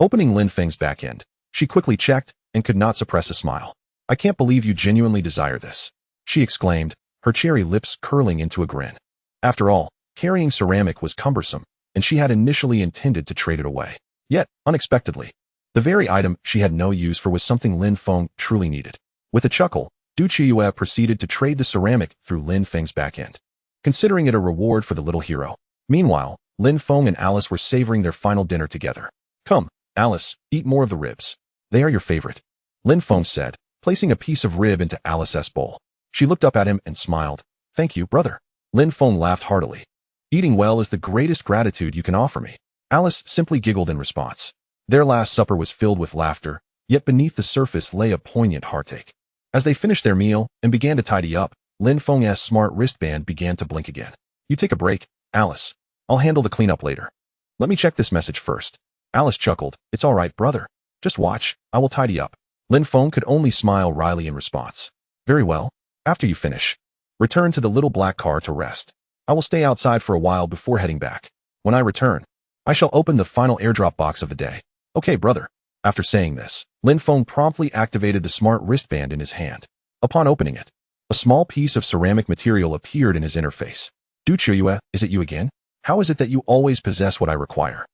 Opening Lin Feng's backend, she quickly checked and could not suppress a smile. I can't believe you genuinely desire this, she exclaimed, her cherry lips curling into a grin. After all, carrying ceramic was cumbersome, and she had initially intended to trade it away. Yet, unexpectedly, the very item she had no use for was something Lin Feng truly needed. With a chuckle, Du Qiuyue proceeded to trade the ceramic through Lin Feng's backend, considering it a reward for the little hero. Meanwhile, Lin Feng and Alice were savoring their final dinner together. Come, Alice, eat more of the ribs. They are your favorite, Lin Feng said, placing a piece of rib into Alice's bowl. She looked up at him and smiled. Thank you, brother. Lin Feng laughed heartily. Eating well is the greatest gratitude you can offer me. Alice simply giggled in response. Their last supper was filled with laughter, yet beneath the surface lay a poignant heartache. As they finished their meal and began to tidy up, Lin Feng's smart wristband began to blink again. You take a break, Alice. I'll handle the cleanup later. Let me check this message first. Alice chuckled. It's all right, brother. Just watch, I will tidy up. Lin Feng could only smile wryly in response. Very well. After you finish, return to the little black car to rest. I will stay outside for a while before heading back. When I return, I shall open the final airdrop box of the day. Okay, brother. After saying this, Lin Feng promptly activated the smart wristband in his hand. Upon opening it, a small piece of ceramic material appeared in his interface. Du Qiuyue, is it you again? How is it that you always possess what I require?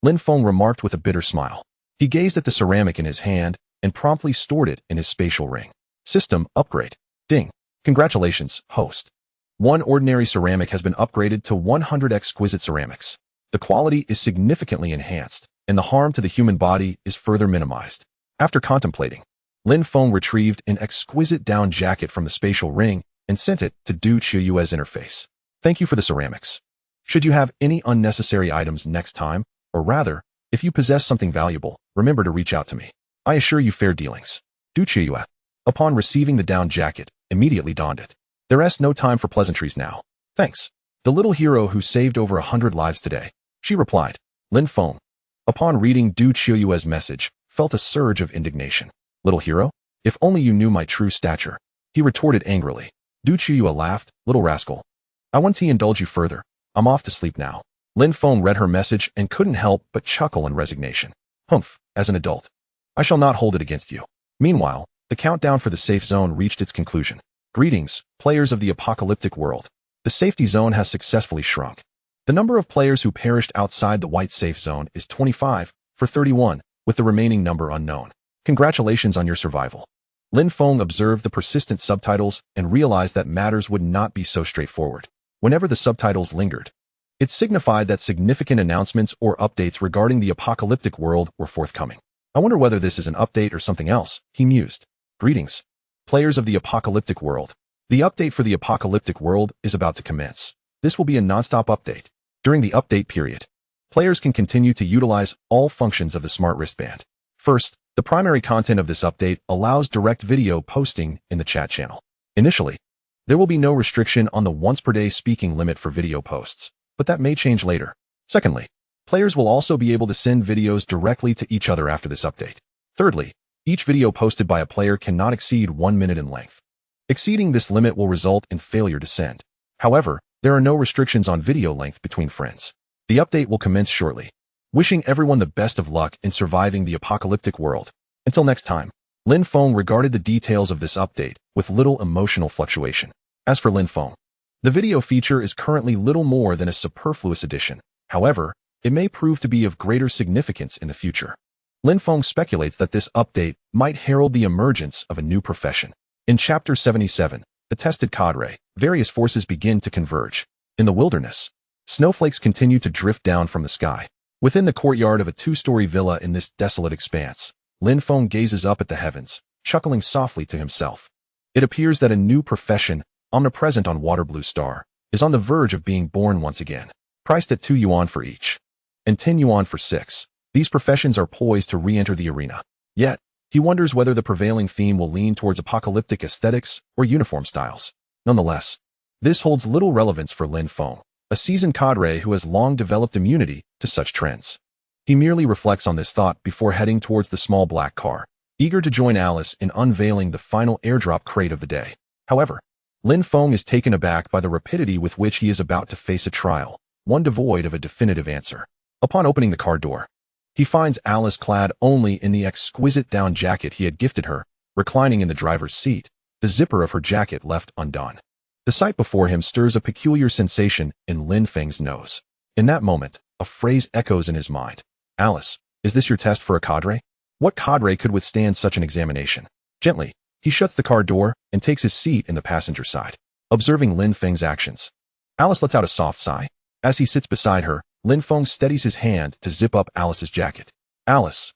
Lin Feng remarked with a bitter smile. He gazed at the ceramic in his hand and promptly stored it in his spatial ring. System upgrade. Ding. Congratulations, host. One ordinary ceramic has been upgraded to 100 exquisite ceramics. The quality is significantly enhanced, and the harm to the human body is further minimized. After contemplating, Lin Feng retrieved an exquisite down jacket from the spatial ring and sent it to Du Qiuyue's interface. Thank you for the ceramics. Should you have any unnecessary items next time, or rather, if you possess something valuable, remember to reach out to me. I assure you fair dealings. Du Qiuyue, upon receiving the down jacket, immediately donned it. There's no time for pleasantries now. Thanks. The little hero who saved over 100 lives today, she replied. Lin Feng, upon reading Du Qiuyue's message, felt a surge of indignation. Little hero? If only you knew my true stature, he retorted angrily. Du Qiuyue laughed. Little rascal. I want to indulge you further. I'm off to sleep now. Lin Feng read her message and couldn't help but chuckle in resignation. Humph, as an adult, I shall not hold it against you. Meanwhile, the countdown for the safe zone reached its conclusion. Greetings, players of the apocalyptic world. The safety zone has successfully shrunk. The number of players who perished outside the white safe zone is 25 for 31, with the remaining number unknown. Congratulations on your survival. Lin Feng observed the persistent subtitles and realized that matters would not be so straightforward. Whenever the subtitles lingered, it signified that significant announcements or updates regarding the apocalyptic world were forthcoming. I wonder whether this is an update or something else, he mused. Greetings, players of the apocalyptic world. The update for the apocalyptic world is about to commence. This will be a non-stop update. During the update period, players can continue to utilize all functions of the smart wristband. First, the primary content of this update allows direct video posting in the chat channel. Initially, there will be no restriction on the once-per-day speaking limit for video posts, but that may change later. Secondly, players will also be able to send videos directly to each other after this update. Thirdly, each video posted by a player cannot exceed 1 minute in length. Exceeding this limit will result in failure to send. However, there are no restrictions on video length between friends. The update will commence shortly. Wishing everyone the best of luck in surviving the apocalyptic world. Until next time, Lin Feng regarded the details of this update with little emotional fluctuation. As for Lin Feng, the video feature is currently little more than a superfluous addition. However, it may prove to be of greater significance in the future. Lin Feng speculates that this update might herald the emergence of a new profession. In Chapter 77, The Tested Cadre, various forces begin to converge. In the wilderness, snowflakes continue to drift down from the sky. Within the courtyard of a 2-story villa in this desolate expanse, Lin Feng gazes up at the heavens, chuckling softly to himself. It appears that a new profession, omnipresent on Water Blue Star, is on the verge of being born once again. Priced at 2 yuan for each, and 10 yuan for 6, these professions are poised to re-enter the arena. Yet, he wonders whether the prevailing theme will lean towards apocalyptic aesthetics or uniform styles. Nonetheless, this holds little relevance for Lin Feng, a seasoned cadre who has long developed immunity to such trends. He merely reflects on this thought before heading towards the small black car, eager to join Alice in unveiling the final airdrop crate of the day. However, Lin Feng is taken aback by the rapidity with which he is about to face a trial, one devoid of a definitive answer. Upon opening the car door, he finds Alice clad only in the exquisite down jacket he had gifted her, reclining in the driver's seat, the zipper of her jacket left undone. The sight before him stirs a peculiar sensation in Lin Feng's nose. In that moment, a phrase echoes in his mind. Alice, is this your test for a cadre? What cadre could withstand such an examination? Gently, he shuts the car door and takes his seat in the passenger side. Observing Lin Feng's actions, Alice lets out a soft sigh. As he sits beside her, Lin Feng steadies his hand to zip up Alice's jacket. Alice,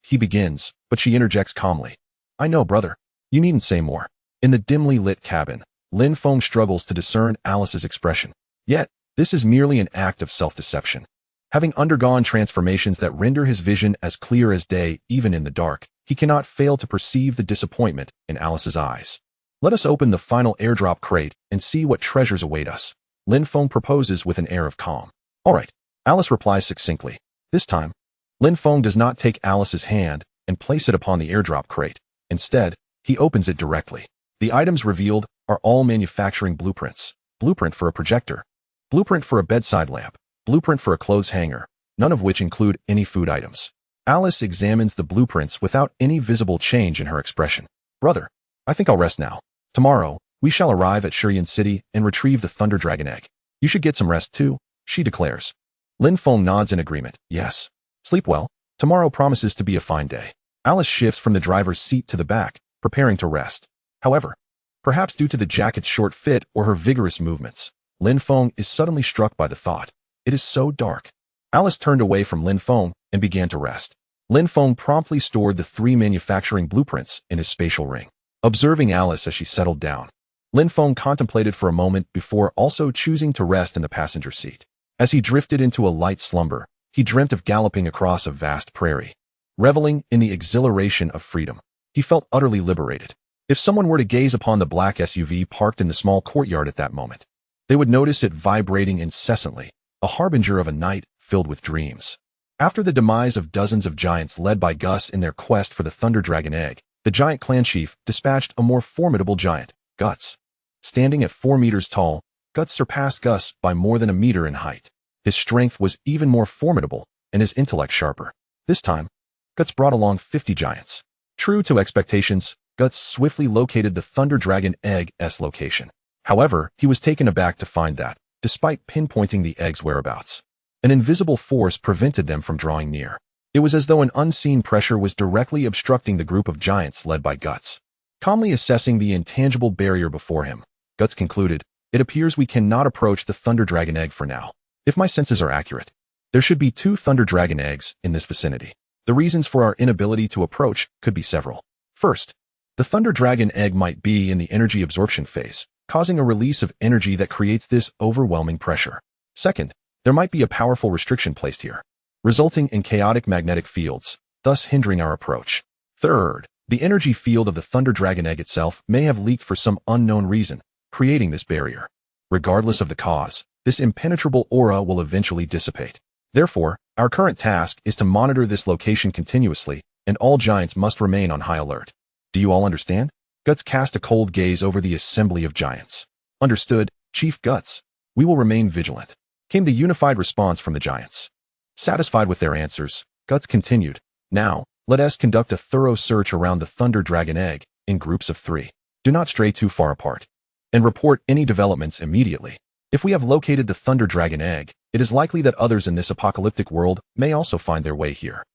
he begins, but she interjects calmly. I know, brother. You needn't say more. In the dimly lit cabin, Lin Feng struggles to discern Alice's expression. Yet, this is merely an act of self-deception. Having undergone transformations that render his vision as clear as day even in the dark, he cannot fail to perceive the disappointment in Alice's eyes. Let us open the final airdrop crate and see what treasures await us, Lin Feng proposes with an air of calm. All right, Alice replies succinctly. This time, Lin Feng does not take Alice's hand and place it upon the airdrop crate. Instead, he opens it directly. The items revealed are all manufacturing blueprints. Blueprint for a projector, blueprint for a bedside lamp, blueprint for a clothes hanger, none of which include any food items. Alice examines the blueprints without any visible change in her expression. Brother, I think I'll rest now. Tomorrow, we shall arrive at Shurian City and retrieve the Thunder Dragon Egg. You should get some rest too, she declares. Lin Feng nods in agreement. Yes. Sleep well. Tomorrow promises to be a fine day. Alice shifts from the driver's seat to the back, preparing to rest. However, perhaps due to the jacket's short fit or her vigorous movements, Lin Feng is suddenly struck by the thought. It is so dark. Alice turned away from Lin Feng and began to rest. Lin Feng promptly stored the 3 manufacturing blueprints in his spatial ring. Observing Alice as she settled down, Lin Feng contemplated for a moment before also choosing to rest in the passenger seat. As he drifted into a light slumber, he dreamt of galloping across a vast prairie. Reveling in the exhilaration of freedom, he felt utterly liberated. If someone were to gaze upon the black SUV parked in the small courtyard at that moment, they would notice it vibrating incessantly, a harbinger of a night filled with dreams. After the demise of dozens of giants led by Gus in their quest for the Thunder Dragon Egg, the giant clan chief dispatched a more formidable giant, Guts. Standing at 4 meters tall, Guts surpassed Gus by more than a meter in height. His strength was even more formidable, and his intellect sharper. This time, Guts brought along 50 giants. True to expectations, Guts swiftly located the Thunder Dragon Egg's location. However, he was taken aback to find that, despite pinpointing the egg's whereabouts, an invisible force prevented them from drawing near. It was as though an unseen pressure was directly obstructing the group of giants led by Guts. Calmly assessing the intangible barrier before him, Guts concluded, it appears we cannot approach the Thunder Dragon Egg for now. If my senses are accurate, there should be 2 Thunder Dragon Eggs in this vicinity. The reasons for our inability to approach could be several. First, The Thunder Dragon egg might be in the energy absorption phase, causing a release of energy that creates this overwhelming pressure. Second, there might be a powerful restriction placed here, resulting in chaotic magnetic fields, thus hindering our approach. Third, the energy field of the Thunder Dragon egg itself may have leaked for some unknown reason, creating this barrier. Regardless of the cause, this impenetrable aura will eventually dissipate. Therefore, our current task is to monitor this location continuously, and all giants must remain on high alert. Do you all understand? Guts cast a cold gaze over the assembly of giants. Understood, Chief Guts. We will remain vigilant, came the unified response from the giants. Satisfied with their answers, Guts continued, now, let us conduct a thorough search around the Thunder Dragon egg, in groups of 3. Do not stray too far apart. And report any developments immediately. If we have located the Thunder Dragon egg, it is likely that others in this apocalyptic world may also find their way here.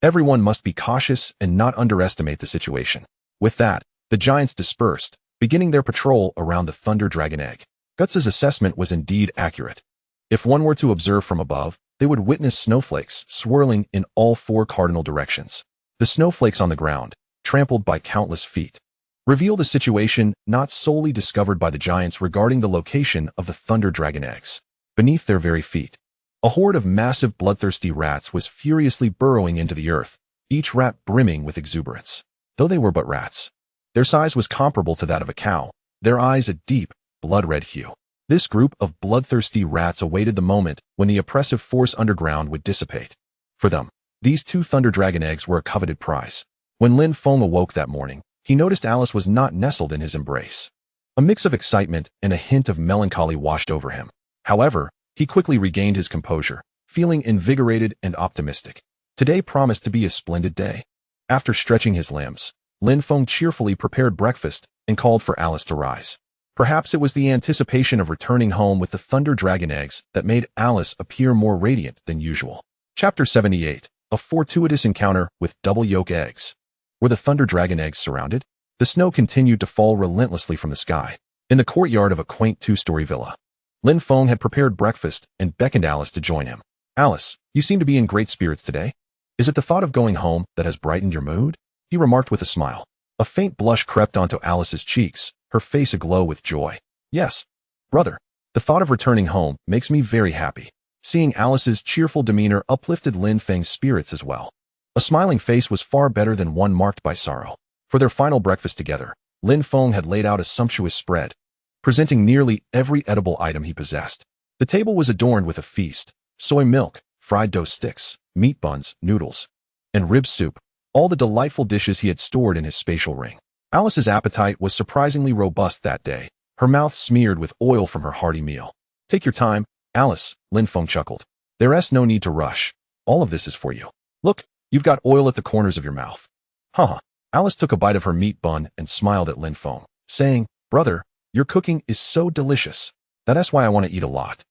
Everyone must be cautious and not underestimate the situation. With that, the giants dispersed, beginning their patrol around the Thunder Dragon egg. Guts' assessment was indeed accurate. If one were to observe from above, they would witness snowflakes swirling in all 4 cardinal directions. The snowflakes on the ground, trampled by countless feet, revealed a situation not solely discovered by the giants regarding the location of the Thunder Dragon eggs. Beneath their very feet, a horde of massive bloodthirsty rats was furiously burrowing into the earth, each rat brimming with exuberance. Though they were but rats, their size was comparable to that of a cow, their eyes a deep, blood-red hue. This group of bloodthirsty rats awaited the moment when the oppressive force underground would dissipate. For them, these 2 Thunder Dragon eggs were a coveted prize. When Lin Feng awoke that morning, he noticed Alice was not nestled in his embrace. A mix of excitement and a hint of melancholy washed over him. However, he quickly regained his composure, feeling invigorated and optimistic. Today promised to be a splendid day. After stretching his limbs, Lin Feng cheerfully prepared breakfast and called for Alice to rise. Perhaps it was the anticipation of returning home with the Thunder Dragon eggs that made Alice appear more radiant than usual. Chapter 78. A fortuitous encounter with double yolk eggs. Were the Thunder Dragon eggs surrounded? The snow continued to fall relentlessly from the sky. In the courtyard of a quaint 2-story villa, Lin Feng had prepared breakfast and beckoned Alice to join him. Alice, you seem to be in great spirits today. Is it the thought of going home that has brightened your mood? He remarked with a smile. A faint blush crept onto Alice's cheeks, her face aglow with joy. Yes, brother. The thought of returning home makes me very happy. Seeing Alice's cheerful demeanor uplifted Lin Feng's spirits as well. A smiling face was far better than one marked by sorrow. For their final breakfast together, Lin Feng had laid out a sumptuous spread, presenting nearly every edible item he possessed. The table was adorned with a feast: soy milk, fried dough sticks, meat buns, noodles, and rib soup, all the delightful dishes he had stored in his spatial ring. Alice's appetite was surprisingly robust that day, her mouth smeared with oil from her hearty meal. Take your time, Alice, Lin Feng chuckled. There's no need to rush. All of this is for you. Look, you've got oil at the corners of your mouth. Haha. Alice took a bite of her meat bun and smiled at Lin Feng, saying, brother, your cooking is so delicious. That's why I want to eat a lot.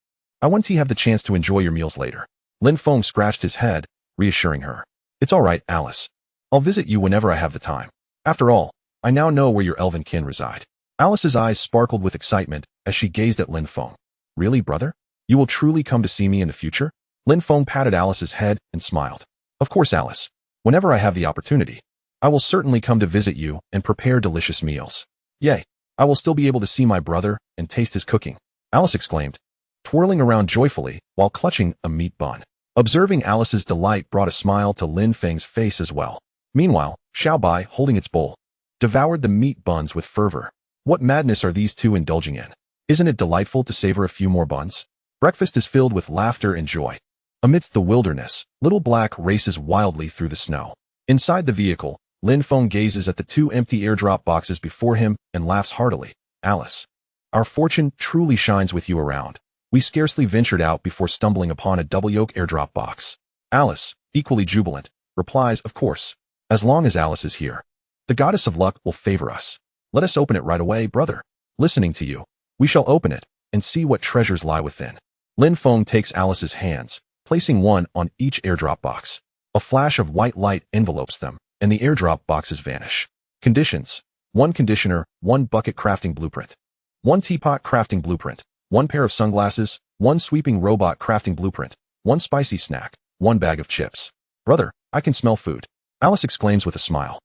I want to have the chance to enjoy your meals later. Lin Feng scratched his head, reassuring her. It's all right, Alice. I'll visit you whenever I have the time. After all, I now know where your elven kin reside. Alice's eyes sparkled with excitement as she gazed at Lin Feng. Really, brother? You will truly come to see me in the future? Lin Feng patted Alice's head and smiled. Of course, Alice. Whenever I have the opportunity, I will certainly come to visit you and prepare delicious meals. Yay, I will still be able to see my brother and taste his cooking, Alice exclaimed, twirling around joyfully while clutching a meat bun. Observing Alice's delight brought a smile to Lin Feng's face as well. Meanwhile, Xiaobai, holding its bowl, devoured the meat buns with fervor. What madness are these two indulging in? Isn't it delightful to savor a few more buns? Breakfast is filled with laughter and joy. Amidst the wilderness, Little Black races wildly through the snow. Inside the vehicle, Lin Feng gazes at the 2 empty airdrop boxes before him and laughs heartily. Alice, our fortune truly shines with you around. We scarcely ventured out before stumbling upon a double yolk airdrop box. Alice, equally jubilant, replies, of course, as long as Alice is here. The goddess of luck will favor us. Let us open it right away, brother. Listening to you, we shall open it and see what treasures lie within. Lin Feng takes Alice's hands, placing one on each airdrop box. A flash of white light envelopes them, and the airdrop boxes vanish. Conditions: 1 conditioner, 1 bucket crafting blueprint, 1 teapot crafting blueprint, 1 pair of sunglasses, 1 sweeping robot crafting blueprint, 1 spicy snack, 1 bag of chips. Brother, I can smell food, Alice exclaims with a smile.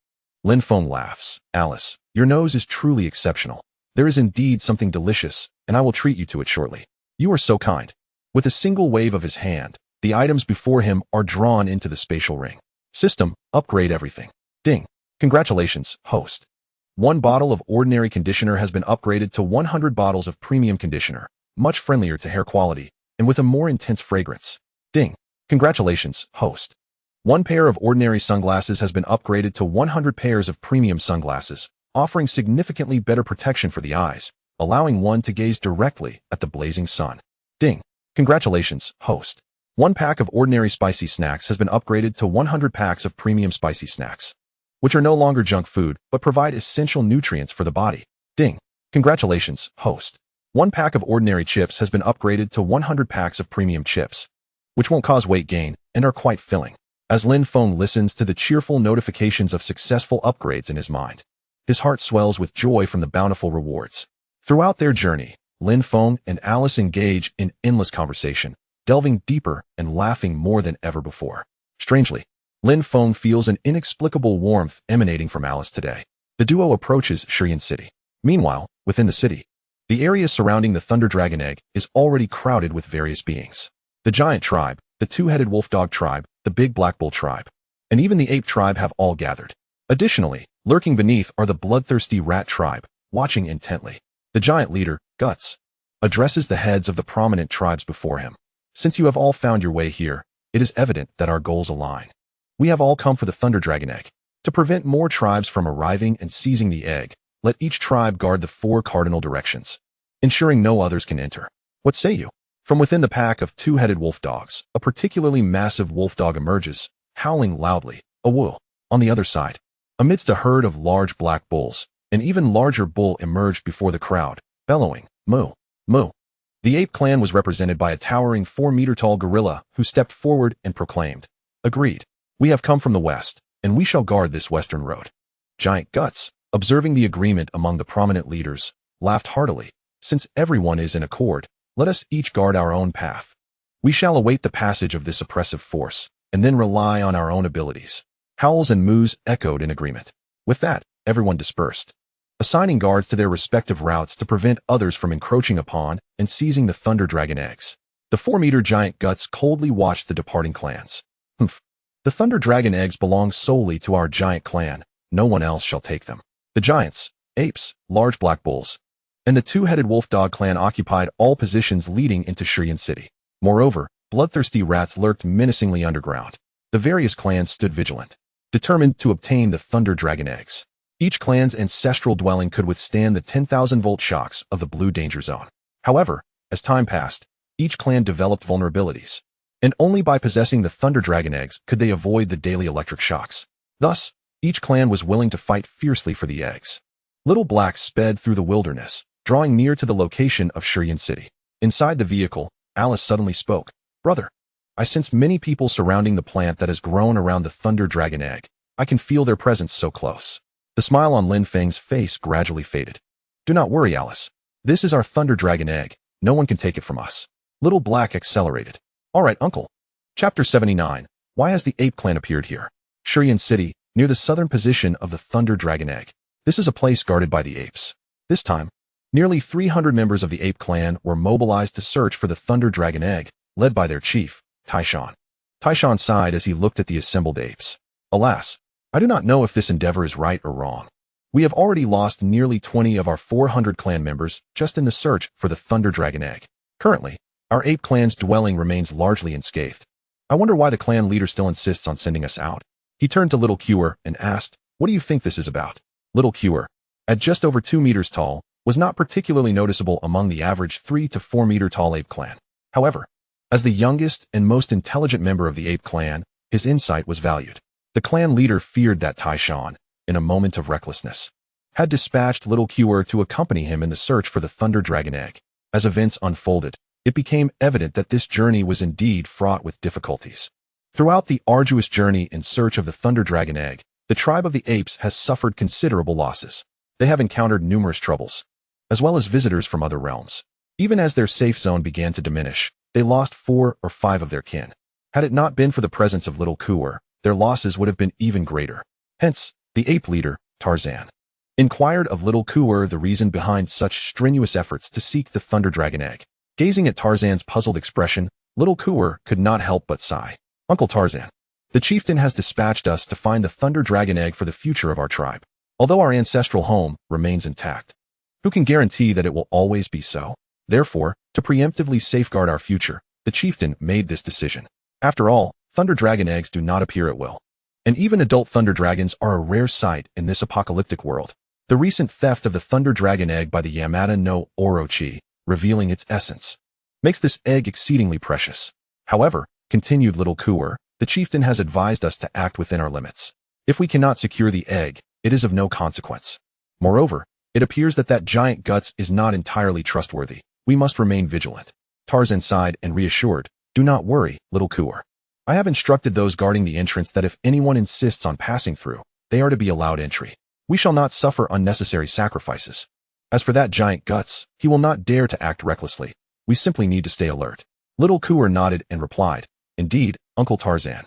Lin Feng laughs. Alice, your nose is truly exceptional. There is indeed something delicious, and I will treat you to it shortly. You are so kind. With a single wave of his hand, the items before him are drawn into the spatial ring. System, upgrade everything. Ding. Congratulations, host. 1 bottle of ordinary conditioner has been upgraded to 100 bottles of premium conditioner, much friendlier to hair quality, and with a more intense fragrance. Ding. Congratulations, host. 1 pair of ordinary sunglasses has been upgraded to 100 pairs of premium sunglasses, offering significantly better protection for the eyes, allowing one to gaze directly at the blazing sun. Ding. Congratulations, host. 1 pack of ordinary spicy snacks has been upgraded to 100 packs of premium spicy snacks, which are no longer junk food, but provide essential nutrients for the body. Ding. Congratulations, host. 1 pack of ordinary chips has been upgraded to 100 packs of premium chips, which won't cause weight gain and are quite filling. As Lin Feng listens to the cheerful notifications of successful upgrades in his mind, his heart swells with joy from the bountiful rewards. Throughout their journey, Lin Feng and Alice engage in endless conversation, delving deeper and laughing more than ever before. Strangely, Lin Feng feels an inexplicable warmth emanating from Alice today. The duo approaches Shurian City. Meanwhile, within the city, the area surrounding the Thunder Dragon Egg is already crowded with various beings. The giant tribe, the 2-headed wolf dog tribe, the big black bull tribe, and even the ape tribe have all gathered. Additionally, lurking beneath are the bloodthirsty rat tribe, watching intently. The giant leader, Guts, addresses the heads of the prominent tribes before him. Since you have all found your way here, it is evident that our goals align. We have all come for the Thunder Dragon Egg. To prevent more tribes from arriving and seizing the egg, let each tribe guard the 4 cardinal directions, ensuring no others can enter. What say you? From within the pack of 2-headed wolf dogs, a particularly massive wolf dog emerges, howling loudly, a woo. On the other side, amidst a herd of large black bulls, an even larger bull emerged before the crowd, bellowing, moo, moo. The ape clan was represented by a towering 4-meter-tall gorilla who stepped forward and proclaimed, agreed. We have come from the west, and we shall guard this western road. Giant Guts, observing the agreement among the prominent leaders, laughed heartily. Since everyone is in accord, let us each guard our own path. We shall await the passage of this oppressive force, and then rely on our own abilities. Howls and moos echoed in agreement. With that, everyone dispersed, assigning guards to their respective routes to prevent others from encroaching upon and seizing the Thunder Dragon eggs. The 4-meter giant Guts coldly watched the departing clans. Humph. The Thunder Dragon eggs belong solely to our giant clan. No one else shall take them. The giants, apes, large black bulls, and the 2-headed wolf dog clan occupied all positions leading into Shurian City. Moreover, bloodthirsty rats lurked menacingly underground. The various clans stood vigilant, determined to obtain the Thunder Dragon eggs. Each clan's ancestral dwelling could withstand the 10,000-volt shocks of the Blue Danger Zone. However, as time passed, each clan developed vulnerabilities, and only by possessing the Thunder Dragon eggs could they avoid the daily electric shocks. Thus, each clan was willing to fight fiercely for the eggs. Little Black sped through the wilderness, drawing near to the location of Shurian City. Inside the vehicle, Alice suddenly spoke. Brother, I sense many people surrounding the plant that has grown around the Thunder Dragon egg. I can feel their presence so close. The smile on Lin Feng's face gradually faded. Do not worry, Alice. This is our Thunder Dragon egg. No one can take it from us. Little Black accelerated. All right, Uncle. Chapter 79. Why has the ape clan appeared here? Shurian City, near the southern position of the Thunder Dragon egg. This is a place guarded by the apes. This time, nearly 300 members of the ape clan were mobilized to search for the Thunder Dragon egg, led by their chief, Taishan. Taishan sighed as he looked at the assembled apes. Alas, I do not know if this endeavor is right or wrong. We have already lost nearly 20 of our 400 clan members just in the search for the Thunder Dragon egg. Currently, our ape clan's dwelling remains largely unscathed. I wonder why the clan leader still insists on sending us out. He turned to Little Cure and asked, what do you think this is about? Little Cure, at just over 2 meters tall, was not particularly noticeable among the average 3 to 4 meter tall ape clan. However, as the youngest and most intelligent member of the ape clan, his insight was valued. The clan leader feared that Taishan, in a moment of recklessness, had dispatched Little Cure to accompany him in the search for the Thunder Dragon egg. As events unfolded, it became evident that this journey was indeed fraught with difficulties. Throughout the arduous journey in search of the Thunder Dragon egg, the tribe of the apes has suffered considerable losses. They have encountered numerous troubles, as well as visitors from other realms. Even as their safe zone began to diminish, they lost 4 or 5 of their kin. Had it not been for the presence of Little Cure, their losses would have been even greater. Hence, The ape leader, Tarzan, inquired of little Kuer the reason behind such strenuous efforts to seek the Thunder Dragon egg. Gazing at Tarzan's puzzled expression, little Kuer could not help but sigh. Uncle Tarzan, the chieftain has dispatched us to find the Thunder Dragon egg for the future of our tribe. Although our ancestral home remains intact, who can guarantee that it will always be so? Therefore, to preemptively safeguard our future, the chieftain made this decision. After all, Thunder Dragon eggs do not appear at will. And even adult Thunder Dragons are a rare sight in this apocalyptic world. The recent theft of the Thunder Dragon egg by the Yamata no Orochi, revealing its essence, makes this egg exceedingly precious. However, continued little Kuer, the chieftain has advised us to act within our limits. If we cannot secure the egg, it is of no consequence. Moreover, it appears that giant guts is not entirely trustworthy. We must remain vigilant. Tarzan sighed and reassured, do not worry, little Kuer. I have instructed those guarding the entrance that if anyone insists on passing through, they are to be allowed entry. We shall not suffer unnecessary sacrifices. As for that giant guts, he will not dare to act recklessly. We simply need to stay alert. Little Kuer nodded and replied, indeed, Uncle Tarzan.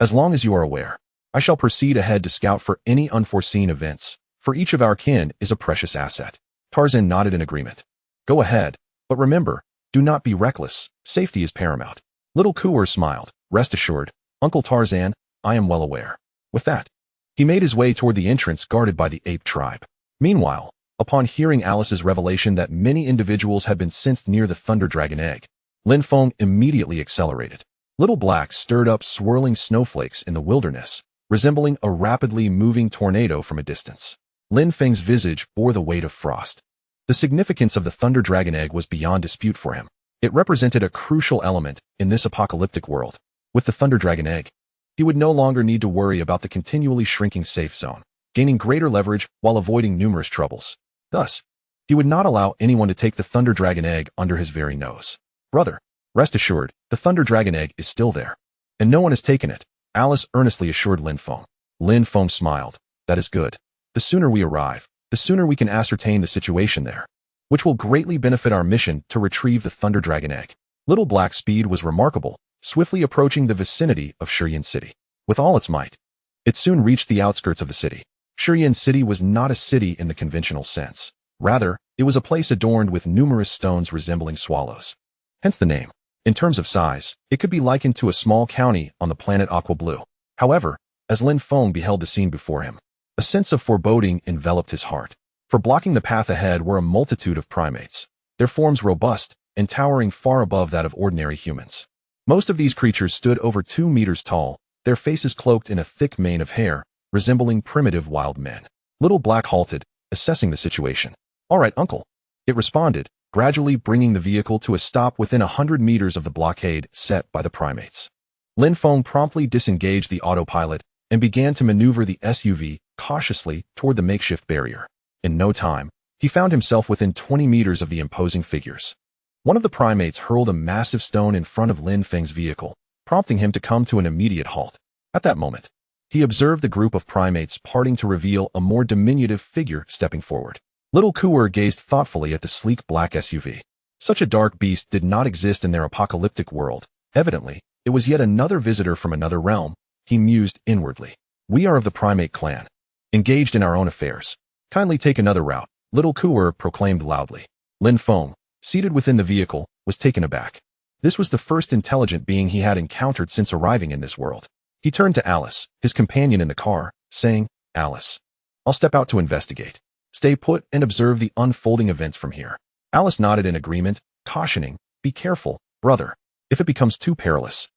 As long as you are aware, I shall proceed ahead to scout for any unforeseen events, for each of our kin is a precious asset. Tarzan nodded in agreement. Go ahead, but remember, do not be reckless. Safety is paramount. Little Kuer smiled. Rest assured, Uncle Tarzan, I am well aware. With that, he made his way toward the entrance guarded by the ape tribe. Meanwhile, upon hearing Alice's revelation that many individuals had been sensed near the Thunder Dragon egg, Lin Feng immediately accelerated. Little Black stirred up swirling snowflakes in the wilderness, resembling a rapidly moving tornado from a distance. Lin Feng's visage bore the weight of frost. The significance of the Thunder Dragon egg was beyond dispute for him. It represented a crucial element in this apocalyptic world. With the Thunder Dragon egg, he would no longer need to worry about the continually shrinking safe zone, gaining greater leverage while avoiding numerous troubles. Thus, he would not allow anyone to take the Thunder Dragon egg under his very nose. Brother, rest assured, the Thunder Dragon egg is still there, and no one has taken it, Alice earnestly assured Lin Feng. Lin Feng smiled. That is good. The sooner we arrive, the sooner we can ascertain the situation there, which will greatly benefit our mission to retrieve the Thunder Dragon egg. Little Black's speed was remarkable, swiftly approaching the vicinity of Shiyan City. With all its might, it soon reached the outskirts of the city. Shiyan City was not a city in the conventional sense. Rather, it was a place adorned with numerous stones resembling swallows. Hence the name. In terms of size, it could be likened to a small county on the planet Aqua Blue. However, as Lin Feng beheld the scene before him, a sense of foreboding enveloped his heart. For blocking the path ahead were a multitude of primates, their forms robust and towering far above that of ordinary humans. Most of these creatures stood over 2 meters tall, their faces cloaked in a thick mane of hair, resembling primitive wild men. Little Black halted, assessing the situation. All right, uncle, it responded, gradually bringing the vehicle to a stop within 100 meters of the blockade set by the primates. Lin Feng promptly disengaged the autopilot and began to maneuver the SUV cautiously toward the makeshift barrier. In no time, he found himself within 20 meters of the imposing figures. One of the primates hurled a massive stone in front of Lin Feng's vehicle, prompting him to come to an immediate halt. At that moment, he observed the group of primates parting to reveal a more diminutive figure stepping forward. Little Kuer gazed thoughtfully at the sleek black SUV. Such a dark beast did not exist in their apocalyptic world. Evidently, it was yet another visitor from another realm, he mused inwardly. We are of the primate clan, engaged in our own affairs. Kindly take another route, Little Kuer proclaimed loudly. Lin Feng, seated within the vehicle, was taken aback. This was the first intelligent being he had encountered since arriving in this world. He turned to Alice, his companion in the car, saying, Alice, I'll step out to investigate. Stay put and observe the unfolding events from here. Alice nodded in agreement, cautioning, be careful, brother. If it becomes too perilous,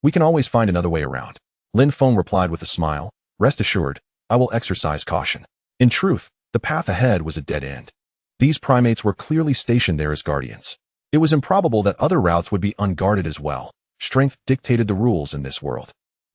we can always find another way around. Lin Feng replied with a smile, rest assured, I will exercise caution. In truth, the path ahead was a dead end. These primates were clearly stationed there as guardians. It was improbable that other routes would be unguarded as well. Strength dictated the rules in this world.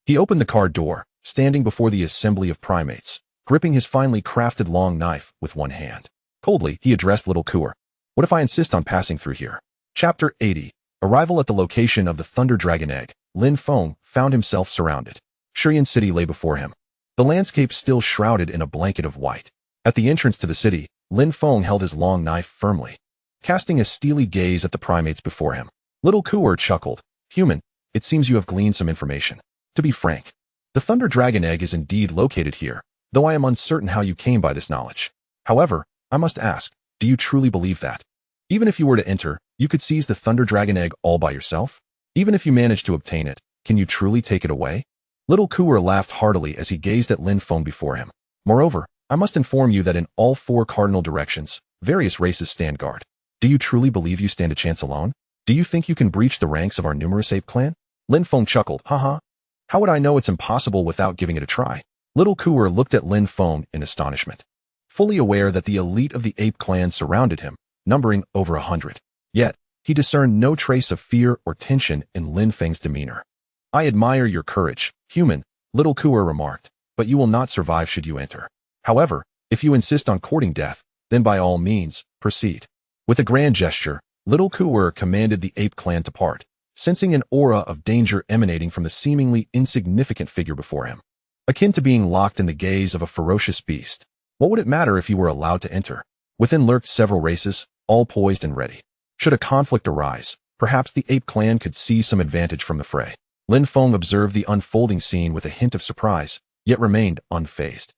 He opened the car door, standing before the assembly of primates, gripping his finely crafted long knife with one hand. Coldly, he addressed Little Kuer. What if I insist on passing through here? Chapter 80. Arrival at the location of the Thunder Dragon egg. Lin Feng found himself surrounded. Shiyan City lay before him, the landscape still shrouded in a blanket of white. At the entrance to the city, Lin Feng held his long knife firmly, casting a steely gaze at the primates before him. Little Kuer chuckled. Human, it seems you have gleaned some information. To be frank, the Thunder Dragon egg is indeed located here, though I am uncertain how you came by this knowledge. However, I must ask, do you truly believe that? Even if you were to enter, you could seize the Thunder Dragon Egg all by yourself? Even if you managed to obtain it, can you truly take it away? Little Kuer laughed heartily as he gazed at Lin Feng before him. Moreover, I must inform you that in all 4 cardinal directions, various races stand guard. Do you truly believe you stand a chance alone? Do you think you can breach the ranks of our numerous ape clan? Lin Feng chuckled, haha. How would I know it's impossible without giving it a try? Little Kuer looked at Lin Feng in astonishment, fully aware that the elite of the ape clan surrounded him, numbering over 100. Yet, he discerned no trace of fear or tension in Lin Feng's demeanor. I admire your courage, human, Little Kuer remarked, but you will not survive should you enter. However, if you insist on courting death, then by all means, proceed. With a grand gesture, Little Kuer commanded the ape clan to part, sensing an aura of danger emanating from the seemingly insignificant figure before him. Akin to being locked in the gaze of a ferocious beast, what would it matter if he were allowed to enter? Within lurked several races, all poised and ready. Should a conflict arise, perhaps the ape clan could seize some advantage from the fray. Lin Feng observed the unfolding scene with a hint of surprise, yet remained unfazed.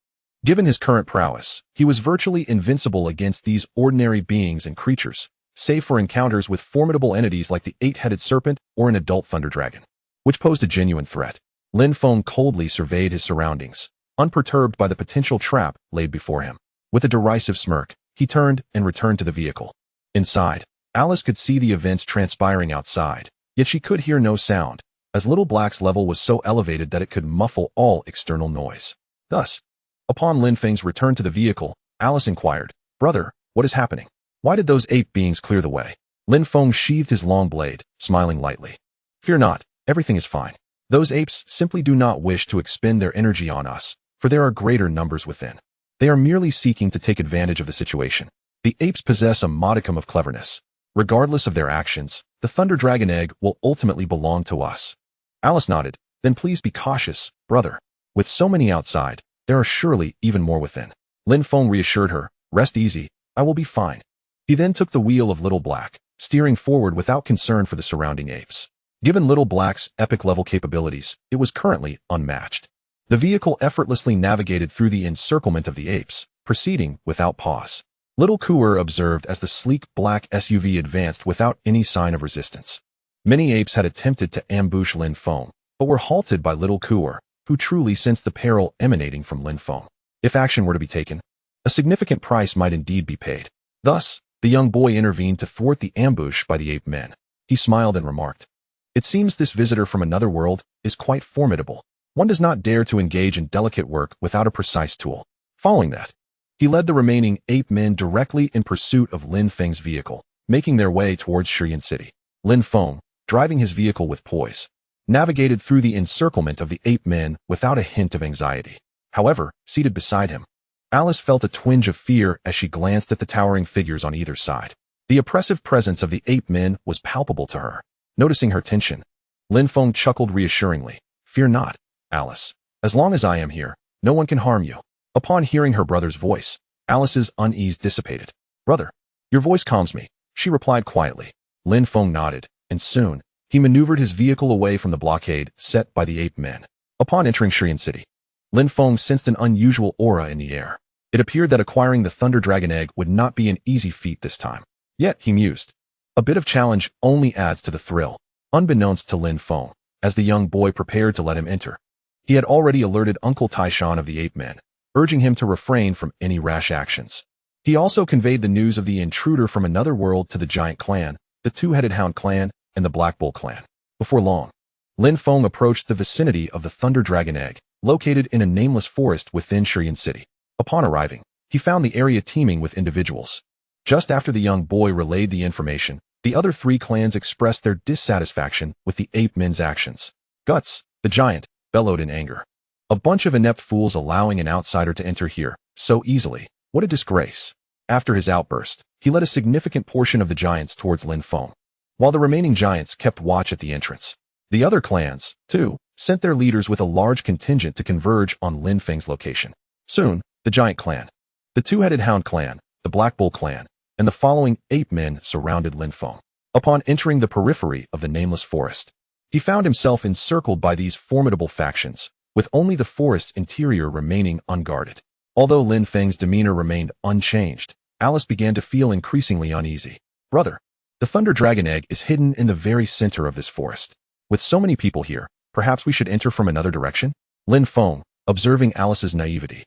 Given his current prowess, he was virtually invincible against these ordinary beings and creatures, save for encounters with formidable entities like the 8-headed serpent or an adult thunder dragon, which posed a genuine threat. Lin Feng coldly surveyed his surroundings, unperturbed by the potential trap laid before him. With a derisive smirk, he turned and returned to the vehicle. Inside, Alice could see the events transpiring outside, yet she could hear no sound, as Little Black's level was so elevated that it could muffle all external noise. Thus, upon Lin Feng's return to the vehicle, Alice inquired, "Brother, what is happening? Why did those ape beings clear the way?" Lin Feng sheathed his long blade, smiling lightly. "Fear not, everything is fine. Those apes simply do not wish to expend their energy on us, for there are greater numbers within. They are merely seeking to take advantage of the situation. The apes possess a modicum of cleverness. Regardless of their actions, the Thunder Dragon Egg will ultimately belong to us." Alice nodded. "Then please be cautious, brother. With so many outside, there are surely even more within." Lin Feng reassured her, "Rest easy, I will be fine." He then took the wheel of Little Black, steering forward without concern for the surrounding apes. Given Little Black's epic-level capabilities, it was currently unmatched. The vehicle effortlessly navigated through the encirclement of the apes, proceeding without pause. Little Kuer observed as the sleek black SUV advanced without any sign of resistance. Many apes had attempted to ambush Lin Feng, but were halted by Little Kuer, who truly sensed the peril emanating from Lin Feng. If action were to be taken, a significant price might indeed be paid. Thus, the young boy intervened to thwart the ambush by the ape men. He smiled and remarked, "It seems this visitor from another world is quite formidable. One does not dare to engage in delicate work without a precise tool." Following that, he led the remaining ape men directly in pursuit of Lin Feng's vehicle, making their way towards Shiyan City. Lin Feng, driving his vehicle with poise, navigated through the encirclement of the ape men without a hint of anxiety. However, seated beside him, Alice felt a twinge of fear as she glanced at the towering figures on either side. The oppressive presence of the ape men was palpable to her. Noticing her tension, Lin Feng chuckled reassuringly, "Fear not, Alice. As long as I am here, no one can harm you." Upon hearing her brother's voice, Alice's unease dissipated. "Brother, your voice calms me," she replied quietly. Lin Feng nodded, and soon, he maneuvered his vehicle away from the blockade set by the ape men. Upon entering Shiyan City, Lin Feng sensed an unusual aura in the air. It appeared that acquiring the Thunder Dragon Egg would not be an easy feat this time. Yet, he mused, a bit of challenge only adds to the thrill. Unbeknownst to Lin Feng, as the young boy prepared to let him enter, he had already alerted Uncle Taishan of the ape men, urging him to refrain from any rash actions. He also conveyed the news of the intruder from another world to the Giant Clan, the Two-Headed Hound Clan, and the Black Bull Clan. Before long, Lin Feng approached the vicinity of the Thunder Dragon Egg, located in a nameless forest within Shiyan City. Upon arriving, he found the area teeming with individuals. Just after the young boy relayed the information, the other 3 clans expressed their dissatisfaction with the ape men's actions. Guts, the giant, bellowed in anger. "A bunch of inept fools allowing an outsider to enter here so easily. What a disgrace." After his outburst, he led a significant portion of the giants towards Lin Feng, while the remaining giants kept watch at the entrance. The other clans, too, sent their leaders with a large contingent to converge on Lin Feng's location. Soon, the Giant Clan, the Two-Headed Hound Clan, the Black Bull Clan, and the following ape men surrounded Lin Feng. Upon entering the periphery of the nameless forest, he found himself encircled by these formidable factions, with only the forest's interior remaining unguarded. Although Lin Feng's demeanor remained unchanged, Alice began to feel increasingly uneasy. Brother, the Thunder Dragon Egg is hidden in the very center of this forest. With so many people here, perhaps we should enter from another direction? Lin Feng, observing Alice's naivety,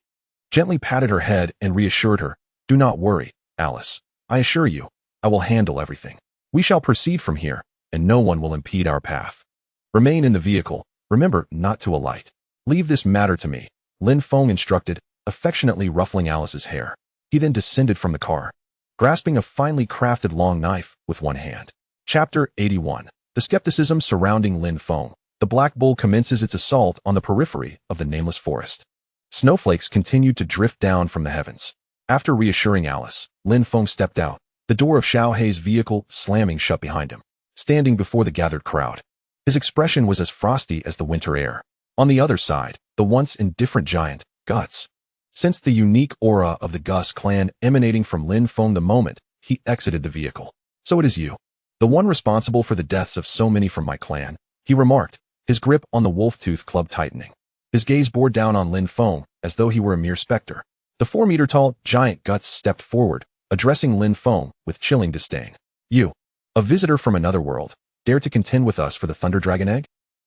gently patted her head and reassured her, "Do not worry, Alice. I assure you, I will handle everything. We shall proceed from here, and no one will impede our path. Remain in the vehicle. Remember not to alight. Leave this matter to me," Lin Feng instructed, affectionately ruffling Alice's hair. He then descended from the car, grasping a finely crafted long knife with one hand. Chapter 81. The skepticism surrounding Lin Feng. The Black Bull commences its assault on the periphery of the nameless forest. Snowflakes continued to drift down from the heavens. After reassuring Alice, Lin Feng stepped out, the door of Xiao Hei's vehicle slamming shut behind him, standing before the gathered crowd. His expression was as frosty as the winter air. On the other side, the once indifferent giant, Guts, sensed the unique aura of the Gus clan emanating from Lin Feng the moment he exited the vehicle. "So it is you, the one responsible for the deaths of so many from my clan," he remarked, his grip on the wolf-tooth club tightening. His gaze bore down on Lin Feng as though he were a mere specter. The 4-meter-tall giant Guts stepped forward, addressing Lin Feng with chilling disdain. "You, a visitor from another world, dare to contend with us for the Thunder Dragon Egg?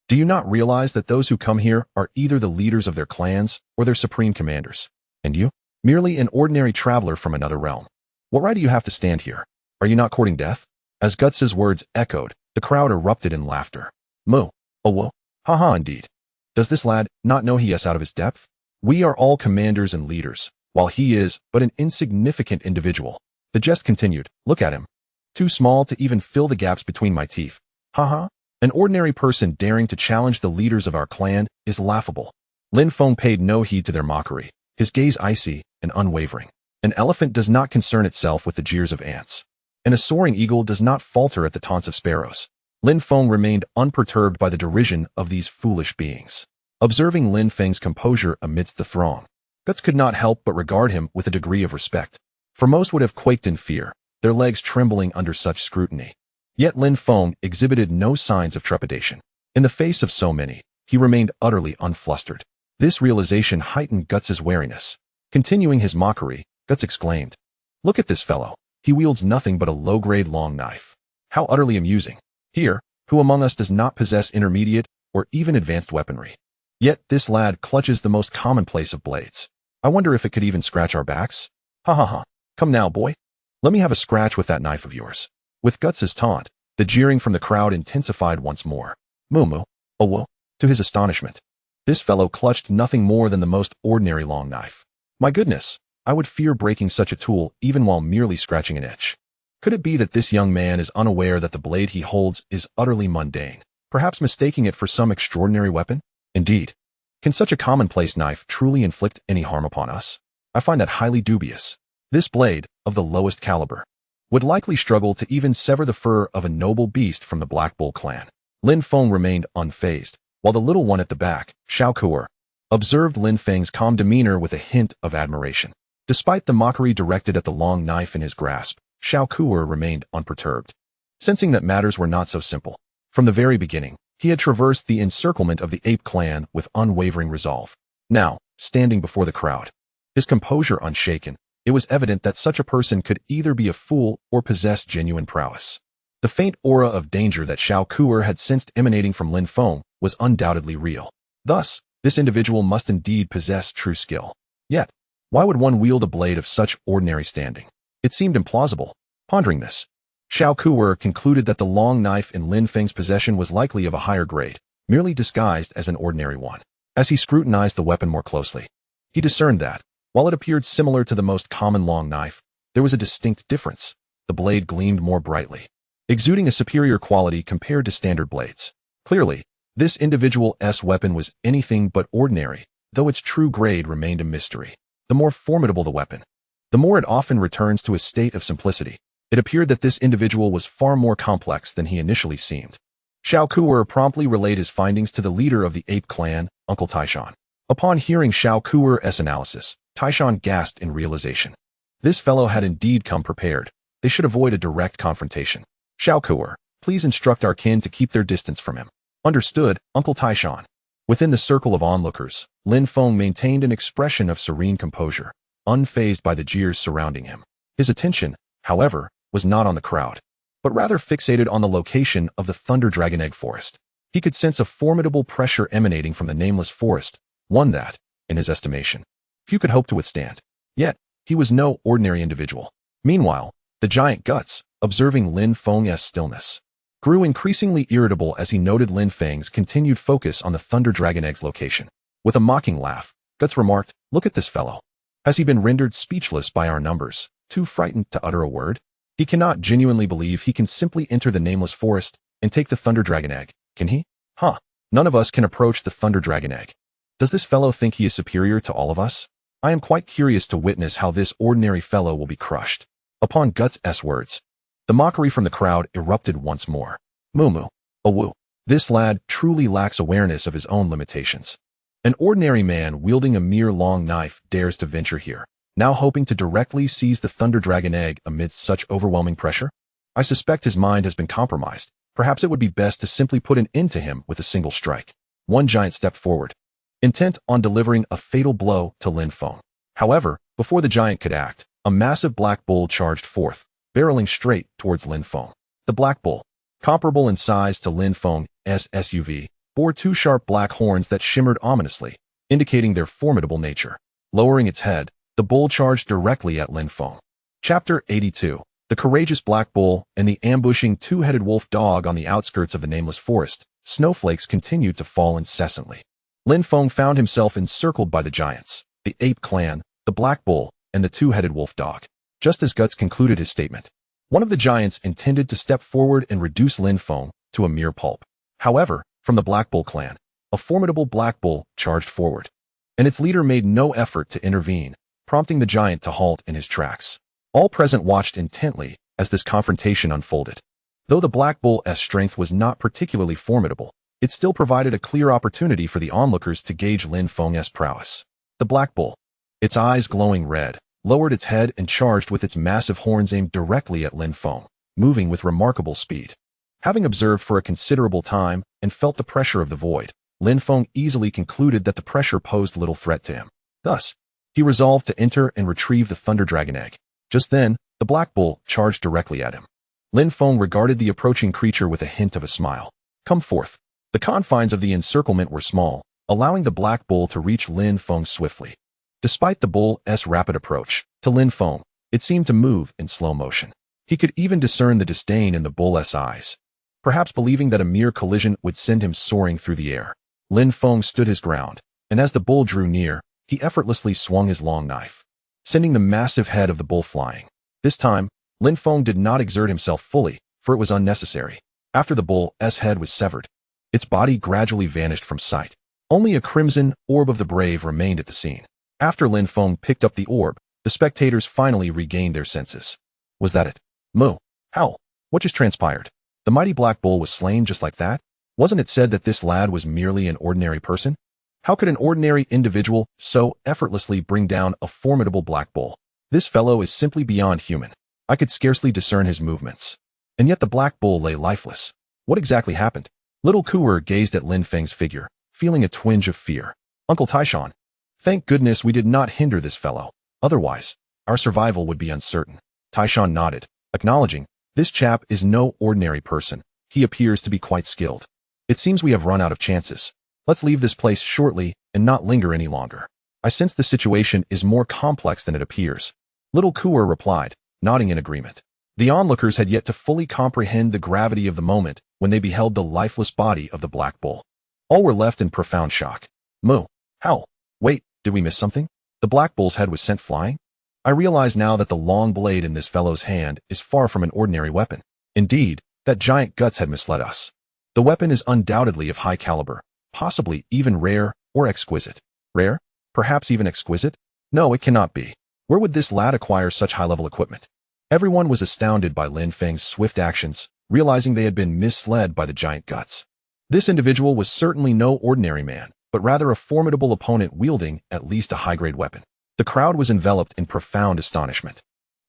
Do you not realize that those who come here are either the leaders of their clans or their supreme commanders? And you, merely an ordinary traveler from another realm. What right do you have to stand here? Are you not courting death?" As Guts's words echoed, the crowd erupted in laughter. "Moo, oh whoa, haha indeed. Does this lad not know he is out of his depth? We are all commanders and leaders, while he is but an insignificant individual." The jest continued. "Look at him. Too small to even fill the gaps between my teeth. Haha. An ordinary person daring to challenge the leaders of our clan is laughable." Lin Feng paid no heed to their mockery, his gaze icy and unwavering. An elephant does not concern itself with the jeers of ants, and a soaring eagle does not falter at the taunts of sparrows. Lin Feng remained unperturbed by the derision of these foolish beings. Observing Lin Feng's composure amidst the throng, Guts could not help but regard him with a degree of respect, for most would have quaked in fear, their legs trembling under such scrutiny. Yet Lin Feng exhibited no signs of trepidation. In the face of so many, he remained utterly unflustered. This realization heightened Guts's wariness. Continuing his mockery, Guts exclaimed, "Look at this fellow. He wields nothing but a low-grade long knife. How utterly amusing. Here, who among us does not possess intermediate or even advanced weaponry? Yet this lad clutches the most commonplace of blades. I wonder if it could even scratch our backs? Ha ha ha. Come now, boy. Let me have a scratch with that knife of yours." With Guts's taunt, the jeering from the crowd intensified once more. "Moo moo, oh whoa." To his astonishment, this fellow clutched nothing more than the most ordinary long knife. My goodness, I would fear breaking such a tool even while merely scratching an itch. Could it be that this young man is unaware that the blade he holds is utterly mundane, perhaps mistaking it for some extraordinary weapon? Indeed, can such a commonplace knife truly inflict any harm upon us? I find that highly dubious. This blade, of the lowest caliber, would likely struggle to even sever the fur of a noble beast from the Black Bull clan. Lin Feng remained unfazed, while the little one at the back, Xiao Kuer, observed Lin Feng's calm demeanor with a hint of admiration. Despite the mockery directed at the long knife in his grasp, Xiao Kuer remained unperturbed, sensing that matters were not so simple. From the very beginning, he had traversed the encirclement of the ape clan with unwavering resolve. Now, standing before the crowd, his composure unshaken, it was evident that such a person could either be a fool or possess genuine prowess. The faint aura of danger that Xiao Kuer had sensed emanating from Lin Feng was undoubtedly real. Thus, this individual must indeed possess true skill. Yet, why would one wield a blade of such ordinary standing? It seemed implausible. Pondering this, Xiao Kuer concluded that the long knife in Lin Feng's possession was likely of a higher grade, merely disguised as an ordinary one. As he scrutinized the weapon more closely, he discerned that, while it appeared similar to the most common long knife, there was a distinct difference. The blade gleamed more brightly, exuding a superior quality compared to standard blades. Clearly, this individual's weapon was anything but ordinary, though its true grade remained a mystery. The more formidable the weapon, the more it often returns to a state of simplicity. It appeared that this individual was far more complex than he initially seemed. Xiao Kuer promptly relayed his findings to the leader of the ape clan, Uncle Taishan. Upon hearing Xiao Kuer's analysis, Taishan gasped in realization. This fellow had indeed come prepared. They should avoid a direct confrontation. Xiao Kuer, please instruct our kin to keep their distance from him. Understood, Uncle Taishan. Within the circle of onlookers, Lin Feng maintained an expression of serene composure, unfazed by the jeers surrounding him. His attention, however, was not on the crowd, but rather fixated on the location of the Thunder Dragon Egg Forest. He could sense a formidable pressure emanating from the nameless forest, one that, in his estimation, few could hope to withstand. Yet, he was no ordinary individual. Meanwhile, the giant Guts, observing Lin Feng's stillness, grew increasingly irritable as he noted Lin Feng's continued focus on the Thunder Dragon Egg's location. With a mocking laugh, Guts remarked, "Look at this fellow. Has he been rendered speechless by our numbers, too frightened to utter a word? He cannot genuinely believe he can simply enter the nameless forest and take the Thunder Dragon Egg, can he? Huh. None of us can approach the Thunder Dragon Egg. Does this fellow think he is superior to all of us? I am quite curious to witness how this ordinary fellow will be crushed." Upon Guts' words, the mockery from the crowd erupted once more. Moo, awoo. This lad truly lacks awareness of his own limitations. An ordinary man wielding a mere long knife dares to venture here, now hoping to directly seize the Thunder Dragon Egg amidst such overwhelming pressure? I suspect his mind has been compromised. Perhaps it would be best to simply put an end to him with a single strike. One giant stepped forward, intent on delivering a fatal blow to Lin Feng. However, before the giant could act, a massive black bull charged forth, barreling straight towards Lin Feng. The black bull, comparable in size to Lin Feng's SUV, bore two sharp black horns that shimmered ominously, indicating their formidable nature. Lowering its head, the bull charged directly at Lin Feng. Chapter 82. The courageous black bull and the ambushing two-headed wolf dog. On the outskirts of the nameless forest, snowflakes continued to fall incessantly. Lin Feng found himself encircled by the giants, the ape clan, the black bull, and the two-headed wolf dog. Just as Guts concluded his statement, one of the giants intended to step forward and reduce Lin Feng to a mere pulp. However, from the Black Bull clan, a formidable black bull charged forward, and its leader made no effort to intervene, prompting the giant to halt in his tracks. All present watched intently as this confrontation unfolded. Though the Black Bull's strength was not particularly formidable, it still provided a clear opportunity for the onlookers to gauge Lin Feng's prowess. The Black Bull, its eyes glowing red, lowered its head and charged with its massive horns aimed directly at Lin Feng, moving with remarkable speed. Having observed for a considerable time and felt the pressure of the void, Lin Feng easily concluded that the pressure posed little threat to him. Thus, he resolved to enter and retrieve the Thunder Dragon Egg. Just then, the Black Bull charged directly at him. Lin Feng regarded the approaching creature with a hint of a smile. "Come forth." The confines of the encirclement were small, allowing the Black Bull to reach Lin Feng swiftly. Despite the bull's rapid approach, to Lin Feng, it seemed to move in slow motion. He could even discern the disdain in the bull's eyes, perhaps believing that a mere collision would send him soaring through the air. Lin Feng stood his ground, and as the bull drew near, he effortlessly swung his long knife, sending the massive head of the bull flying. This time, Lin Feng did not exert himself fully, for it was unnecessary. After the bull's head was severed, its body gradually vanished from sight. Only a crimson orb of the brave remained at the scene. After Lin Feng picked up the orb, the spectators finally regained their senses. Was that it? Moo. Howl. What just transpired? The mighty black bull was slain just like that? Wasn't it said that this lad was merely an ordinary person? How could an ordinary individual so effortlessly bring down a formidable black bull? This fellow is simply beyond human. I could scarcely discern his movements. And yet the black bull lay lifeless. What exactly happened? Little Kuer gazed at Lin Feng's figure, feeling a twinge of fear. "Uncle Taishan, thank goodness we did not hinder this fellow. Otherwise, our survival would be uncertain." Taishan nodded, acknowledging, "This chap is no ordinary person. He appears to be quite skilled. It seems we have run out of chances. Let's leave this place shortly and not linger any longer. I sense the situation is more complex than it appears." Little Kuer replied, nodding in agreement. The onlookers had yet to fully comprehend the gravity of the moment when they beheld the lifeless body of the black bull. All were left in profound shock. "Moo. Howl. Wait, did we miss something? The black bull's head was sent flying? I realize now that the long blade in this fellow's hand is far from an ordinary weapon. Indeed, that giant Guts had misled us. The weapon is undoubtedly of high caliber, possibly even rare or exquisite." "Rare? Perhaps even exquisite? No, it cannot be. Where would this lad acquire such high-level equipment?" Everyone was astounded by Lin Feng's swift actions, realizing they had been misled by the giant Guts. This individual was certainly no ordinary man, but rather a formidable opponent wielding at least a high-grade weapon. The crowd was enveloped in profound astonishment.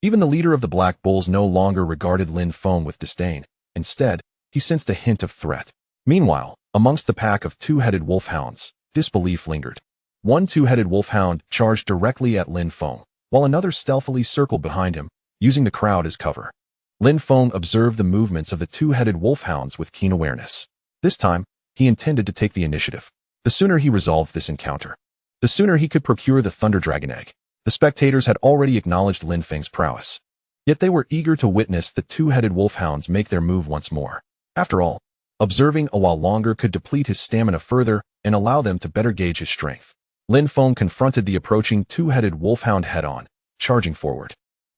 Even the leader of the Black Bulls no longer regarded Lin Feng with disdain. Instead, he sensed a hint of threat. Meanwhile, Amongst the pack of two-headed wolfhounds, disbelief lingered. One two-headed wolfhound charged directly at Lin Feng, while another stealthily circled behind him, using the crowd as cover. Lin Feng observed the movements of the two-headed wolfhounds with keen awareness. This time, he intended to take the initiative. The sooner he resolved this encounter, the sooner he could procure the Thunder Dragon Egg. The spectators had already acknowledged Lin Feng's prowess. Yet they were eager to witness the two-headed wolfhounds make their move once more. After all, observing a while longer could deplete his stamina further and allow them to better gauge his strength. Lin Feng confronted the approaching two-headed wolfhound head-on, charging forward.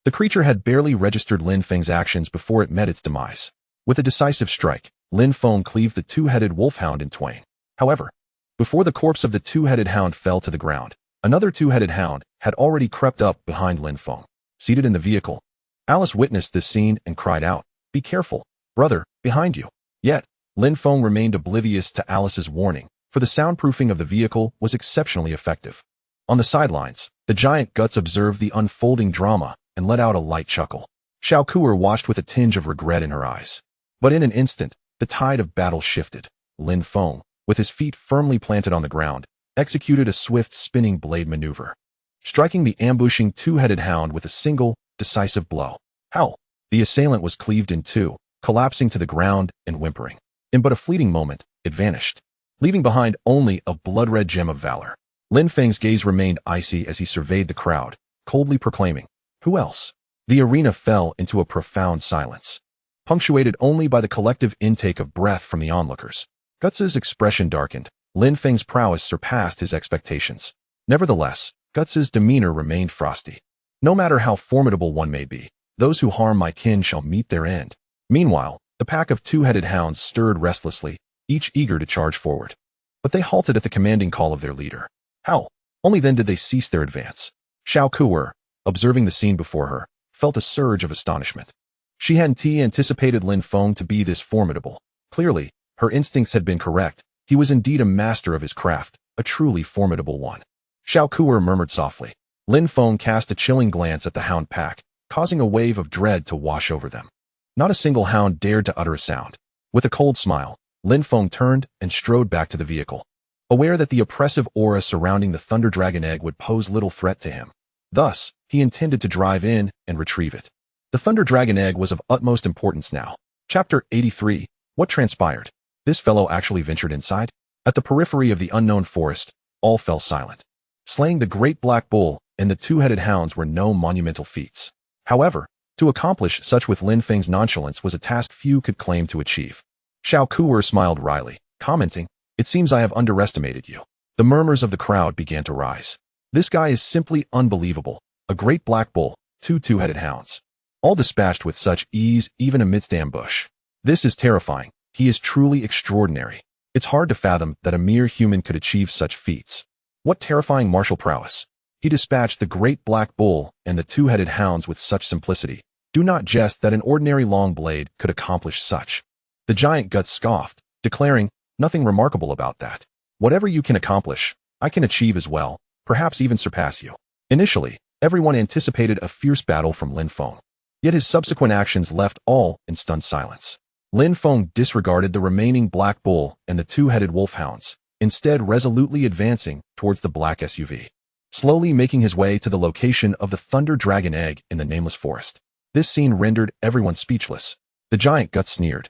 The creature had barely registered Lin Feng's actions before it met its demise. With a decisive strike, Lin Feng cleaved the two-headed wolfhound in twain. However, before the corpse of the two-headed hound fell to the ground, another two-headed hound had already crept up behind Lin Feng. Seated in the vehicle, Alice witnessed this scene and cried out, "Be careful, brother, behind you." Yet, Lin Feng remained oblivious to Alice's warning, for the soundproofing of the vehicle was exceptionally effective. On the sidelines, the giant Guts observed the unfolding drama and let out a light chuckle. Xiao Kuer watched with a tinge of regret in her eyes. But in an instant, the tide of battle shifted. Lin Feng, with his feet firmly planted on the ground, executed a swift spinning blade maneuver, striking the ambushing two-headed hound with a single, decisive blow. How? The assailant was cleaved in two, collapsing to the ground and whimpering. In but a fleeting moment, it vanished, leaving behind only a blood-red gem of valor. Lin Feng's gaze remained icy as he surveyed the crowd, coldly proclaiming, "Who else?" The arena fell into a profound silence, punctuated only by the collective intake of breath from the onlookers. Guts's expression darkened. Lin Feng's prowess surpassed his expectations. Nevertheless, Guts's demeanor remained frosty. "No matter how formidable one may be, those who harm my kin shall meet their end." Meanwhile, the pack of two-headed hounds stirred restlessly, each eager to charge forward. But they halted at the commanding call of their leader. How? Only then did they cease their advance. Xiao Kuer, observing the scene before her, felt a surge of astonishment. She hadn't anticipated Lin Feng to be this formidable. Clearly, her instincts had been correct. He was indeed a master of his craft, a truly formidable one. Xiao Kuer murmured softly. Lin Feng cast a chilling glance at the hound pack, causing a wave of dread to wash over them. Not a single hound dared to utter a sound. With a cold smile, Lin Feng turned and strode back to the vehicle, aware that the oppressive aura surrounding the Thunder Dragon Egg would pose little threat to him. Thus, he intended to drive in and retrieve it. The Thunder Dragon Egg was of utmost importance now. Chapter 83. What transpired? This fellow actually ventured inside? At the periphery of the unknown forest, all fell silent. Slaying the great black bull and the two-headed hounds were no monumental feats. However, to accomplish such with Lin Feng's nonchalance was a task few could claim to achieve. Xiao Kuer smiled wryly, commenting, "It seems I have underestimated you." The murmurs of the crowd began to rise. "This guy is simply unbelievable. A great black bull, two two-headed hounds, all dispatched with such ease even amidst ambush. This is terrifying. He is truly extraordinary. It's hard to fathom that a mere human could achieve such feats. What terrifying martial prowess. He dispatched the great black bull and the two-headed hounds with such simplicity. Do not jest that an ordinary long blade could accomplish such." The giant Guts scoffed, declaring, "Nothing remarkable about that. Whatever you can accomplish, I can achieve as well, perhaps even surpass you." Initially, everyone anticipated a fierce battle from Lin Feng. Yet his subsequent actions left all in stunned silence. Lin Feng disregarded the remaining black bull and the two-headed wolfhounds, instead resolutely advancing towards the black SUV, slowly making his way to the location of the Thunder Dragon Egg in the nameless forest. This scene rendered everyone speechless. The giant Guts sneered.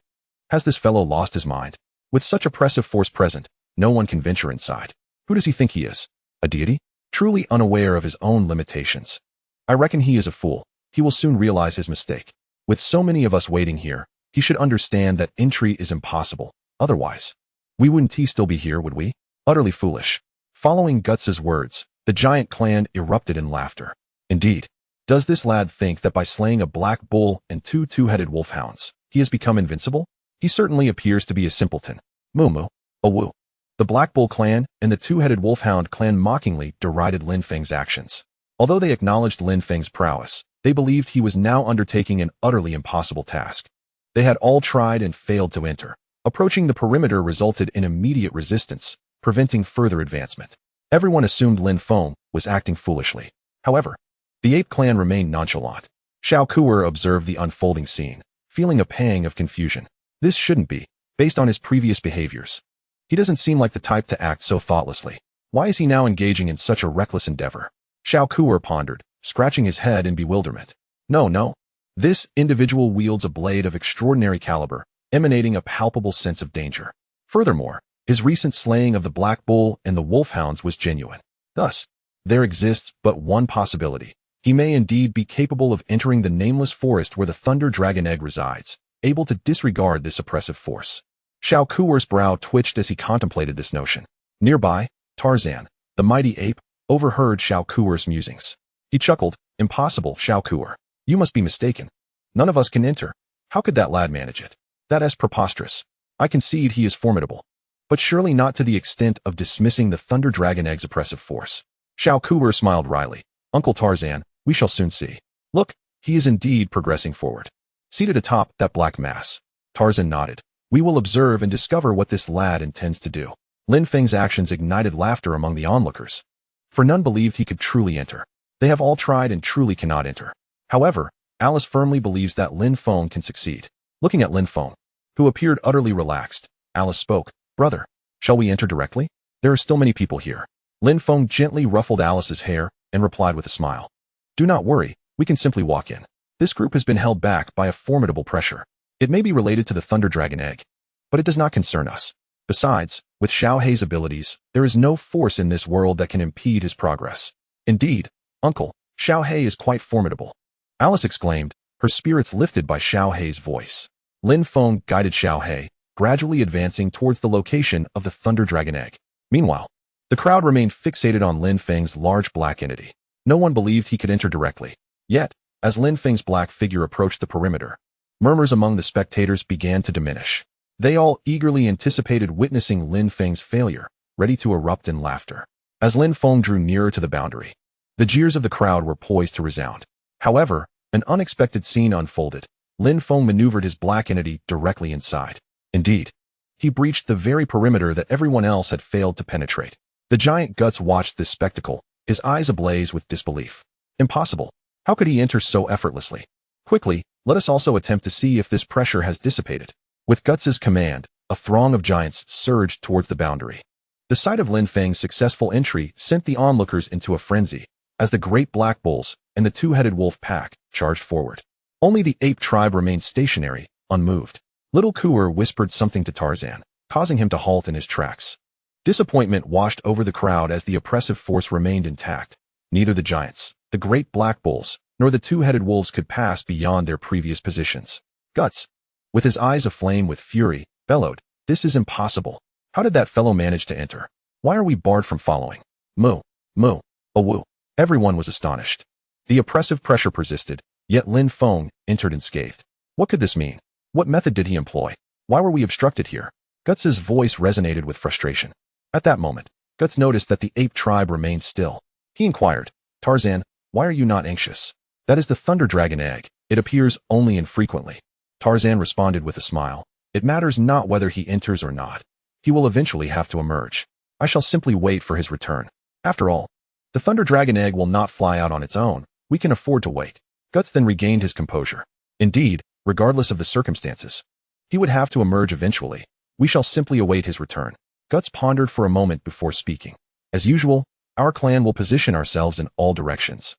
Has this fellow lost his mind? With such oppressive force present, no one can venture inside. Who does he think he is? A deity? Truly unaware of his own limitations. I reckon he is a fool. He will soon realize his mistake. With so many of us waiting here, he should understand that entry is impossible. Otherwise, we wouldn't still be here, would we? Utterly foolish. Following Guts's words, the giant clan erupted in laughter. Indeed, does this lad think that by slaying a black bull and two two-headed wolfhounds, he has become invincible? He certainly appears to be a simpleton. Moo, awoo. The Black Bull clan and the two-headed wolfhound clan mockingly derided Lin Feng's actions. Although they acknowledged Lin Feng's prowess, they believed he was now undertaking an utterly impossible task. They had all tried and failed to enter. Approaching the perimeter resulted in immediate resistance, preventing further advancement. Everyone assumed Lin Feng was acting foolishly. However, the ape clan remained nonchalant. Xiao Kuer observed the unfolding scene, feeling a pang of confusion. This shouldn't be, based on his previous behaviors. He doesn't seem like the type to act so thoughtlessly. Why is he now engaging in such a reckless endeavor? Xiao Kuer pondered, scratching his head in bewilderment. No. This individual wields a blade of extraordinary caliber, emanating a palpable sense of danger. Furthermore, his recent slaying of the Black Bull and the Wolfhounds was genuine. Thus, there exists but one possibility. He may indeed be capable of entering the nameless forest where the Thunder Dragon Egg resides, able to disregard this oppressive force. Xiao Kuer's brow twitched as he contemplated this notion. Nearby, Tarzan, the mighty ape, overheard Xiao Kuer's musings. He chuckled. Impossible, Xiao Kuer. You must be mistaken. None of us can enter. How could that lad manage it? That is preposterous. I concede he is formidable, but surely not to the extent of dismissing the Thunder Dragon Egg's oppressive force. Xiao Kuer smiled wryly. Uncle Tarzan, we shall soon see. Look, he is indeed progressing forward. Seated atop that black mass. Tarzan nodded. We will observe and discover what this lad intends to do. Lin Feng's actions ignited laughter among the onlookers, for none believed he could truly enter. They have all tried and truly cannot enter. However, Alice firmly believes that Lin Feng can succeed. Looking at Lin Feng, who appeared utterly relaxed, Alice spoke. Brother, shall we enter directly? There are still many people here. Lin Feng gently ruffled Alice's hair and replied with a smile. Do not worry, we can simply walk in. This group has been held back by a formidable pressure. It may be related to the Thunder Dragon Egg, but it does not concern us. Besides, with Xiao Hei's abilities, there is no force in this world that can impede his progress. Indeed, Uncle, Xiao Hei is quite formidable. Alice exclaimed, her spirits lifted by Xiao Hei's voice. Lin Feng guided Xiao Hei, gradually advancing towards the location of the Thunder Dragon Egg. Meanwhile, the crowd remained fixated on Lin Feng's large black entity. No one believed he could enter directly. Yet, as Lin Feng's black figure approached the perimeter, murmurs among the spectators began to diminish. They all eagerly anticipated witnessing Lin Feng's failure, ready to erupt in laughter. As Lin Feng drew nearer to the boundary, the jeers of the crowd were poised to resound. However, an unexpected scene unfolded. Lin Feng maneuvered his black entity directly inside. Indeed, he breached the very perimeter that everyone else had failed to penetrate. The giant Guts watched this spectacle, his eyes ablaze with disbelief. Impossible. How could he enter so effortlessly? Quickly, let us also attempt to see if this pressure has dissipated. With Guts's command, a throng of giants surged towards the boundary. The sight of Lin Feng's successful entry sent the onlookers into a frenzy, as the great black bulls and the two-headed wolf pack charged forward. Only the ape tribe remained stationary, unmoved. Little Kuer whispered something to Tarzan, causing him to halt in his tracks. Disappointment washed over the crowd as the oppressive force remained intact. Neither the giants, the great black bulls, nor the two-headed wolves could pass beyond their previous positions. Guts, with his eyes aflame with fury, bellowed, "This is impossible. How did that fellow manage to enter? Why are we barred from following?" Moo, moo, awoo. Everyone was astonished. The oppressive pressure persisted, yet Lin Feng entered unscathed. What could this mean? What method did he employ? Why were we obstructed here? Guts's voice resonated with frustration. At that moment, Guts noticed that the ape tribe remained still. He inquired, Tarzan, why are you not anxious? That is the Thunder Dragon Egg. It appears only infrequently. Tarzan responded with a smile. It matters not whether he enters or not. He will eventually have to emerge. I shall simply wait for his return. After all, the Thunder Dragon Egg will not fly out on its own. We can afford to wait. Guts then regained his composure. Indeed, regardless of the circumstances, he would have to emerge eventually. We shall simply await his return. Guts pondered for a moment before speaking. As usual, our clan will position ourselves in all directions,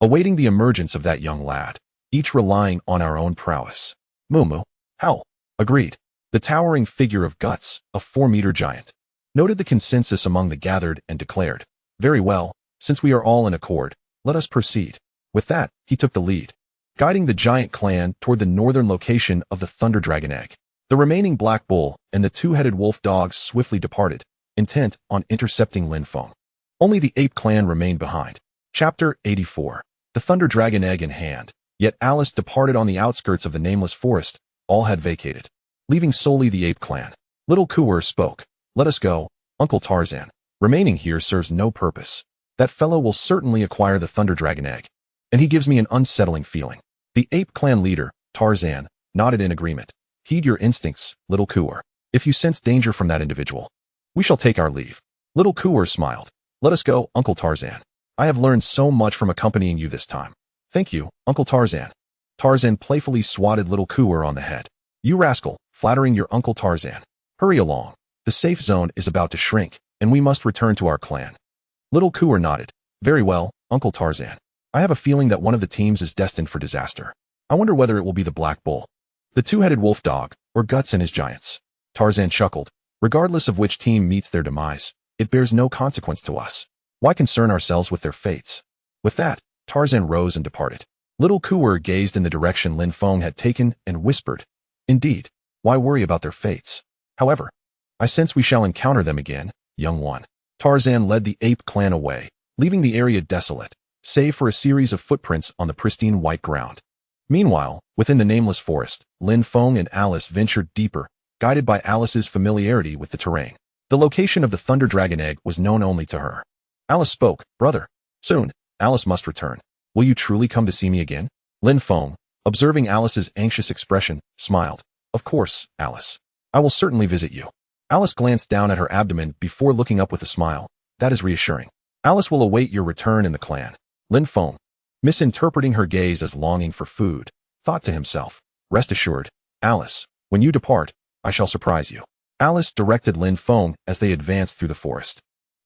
awaiting the emergence of that young lad, each relying on our own prowess. Moo moo. Howl. Agreed. The towering figure of Guts, a 4-meter giant, noted the consensus among the gathered and declared, very well, since we are all in accord, let us proceed. With that, he took the lead, guiding the giant clan toward the northern location of the Thunder Dragon Egg. The remaining black bull and the two-headed wolf dogs swiftly departed, intent on intercepting Lin Feng. Only the ape clan remained behind. Chapter 84. The Thunder Dragon Egg in hand. Yet Alice departed on the outskirts of the nameless forest. All had vacated, leaving solely the ape clan. Little Kuer spoke. Let us go, Uncle Tarzan. Remaining here serves no purpose. That fellow will certainly acquire the Thunder Dragon Egg, and he gives me an unsettling feeling. The ape clan leader, Tarzan, nodded in agreement. Heed your instincts, Little Kuer. If you sense danger from that individual, we shall take our leave. Little Kuer smiled. Let us go, Uncle Tarzan. I have learned so much from accompanying you this time. Thank you, Uncle Tarzan. Tarzan playfully swatted Little Kuer on the head. You rascal, flattering your Uncle Tarzan. Hurry along. The safe zone is about to shrink, and we must return to our clan. Little Cooer nodded. Very well, Uncle Tarzan. I have a feeling that one of the teams is destined for disaster. I wonder whether it will be the Black Bull, the two-headed wolf dog, or Guts and his giants. Tarzan chuckled. Regardless of which team meets their demise, it bears no consequence to us. Why concern ourselves with their fates? With that, Tarzan rose and departed. Little Cooer gazed in the direction Lin Feng had taken and whispered, Indeed, why worry about their fates? However, I sense we shall encounter them again, young one. Tarzan led the ape clan away, leaving the area desolate, save for a series of footprints on the pristine white ground. Meanwhile, within the nameless forest, Lin Feng and Alice ventured deeper, guided by Alice's familiarity with the terrain. The location of the Thunder Dragon Egg was known only to her. Alice spoke, Brother. Soon, Alice must return. Will you truly come to see me again? Lin Feng, observing Alice's anxious expression, smiled. Of course, Alice. I will certainly visit you. Alice glanced down at her abdomen before looking up with a smile. That is reassuring. Alice will await your return in the clan. Lin Feng, misinterpreting her gaze as longing for food, thought to himself, Rest assured, Alice, when you depart, I shall surprise you. Alice directed Lin Feng as they advanced through the forest.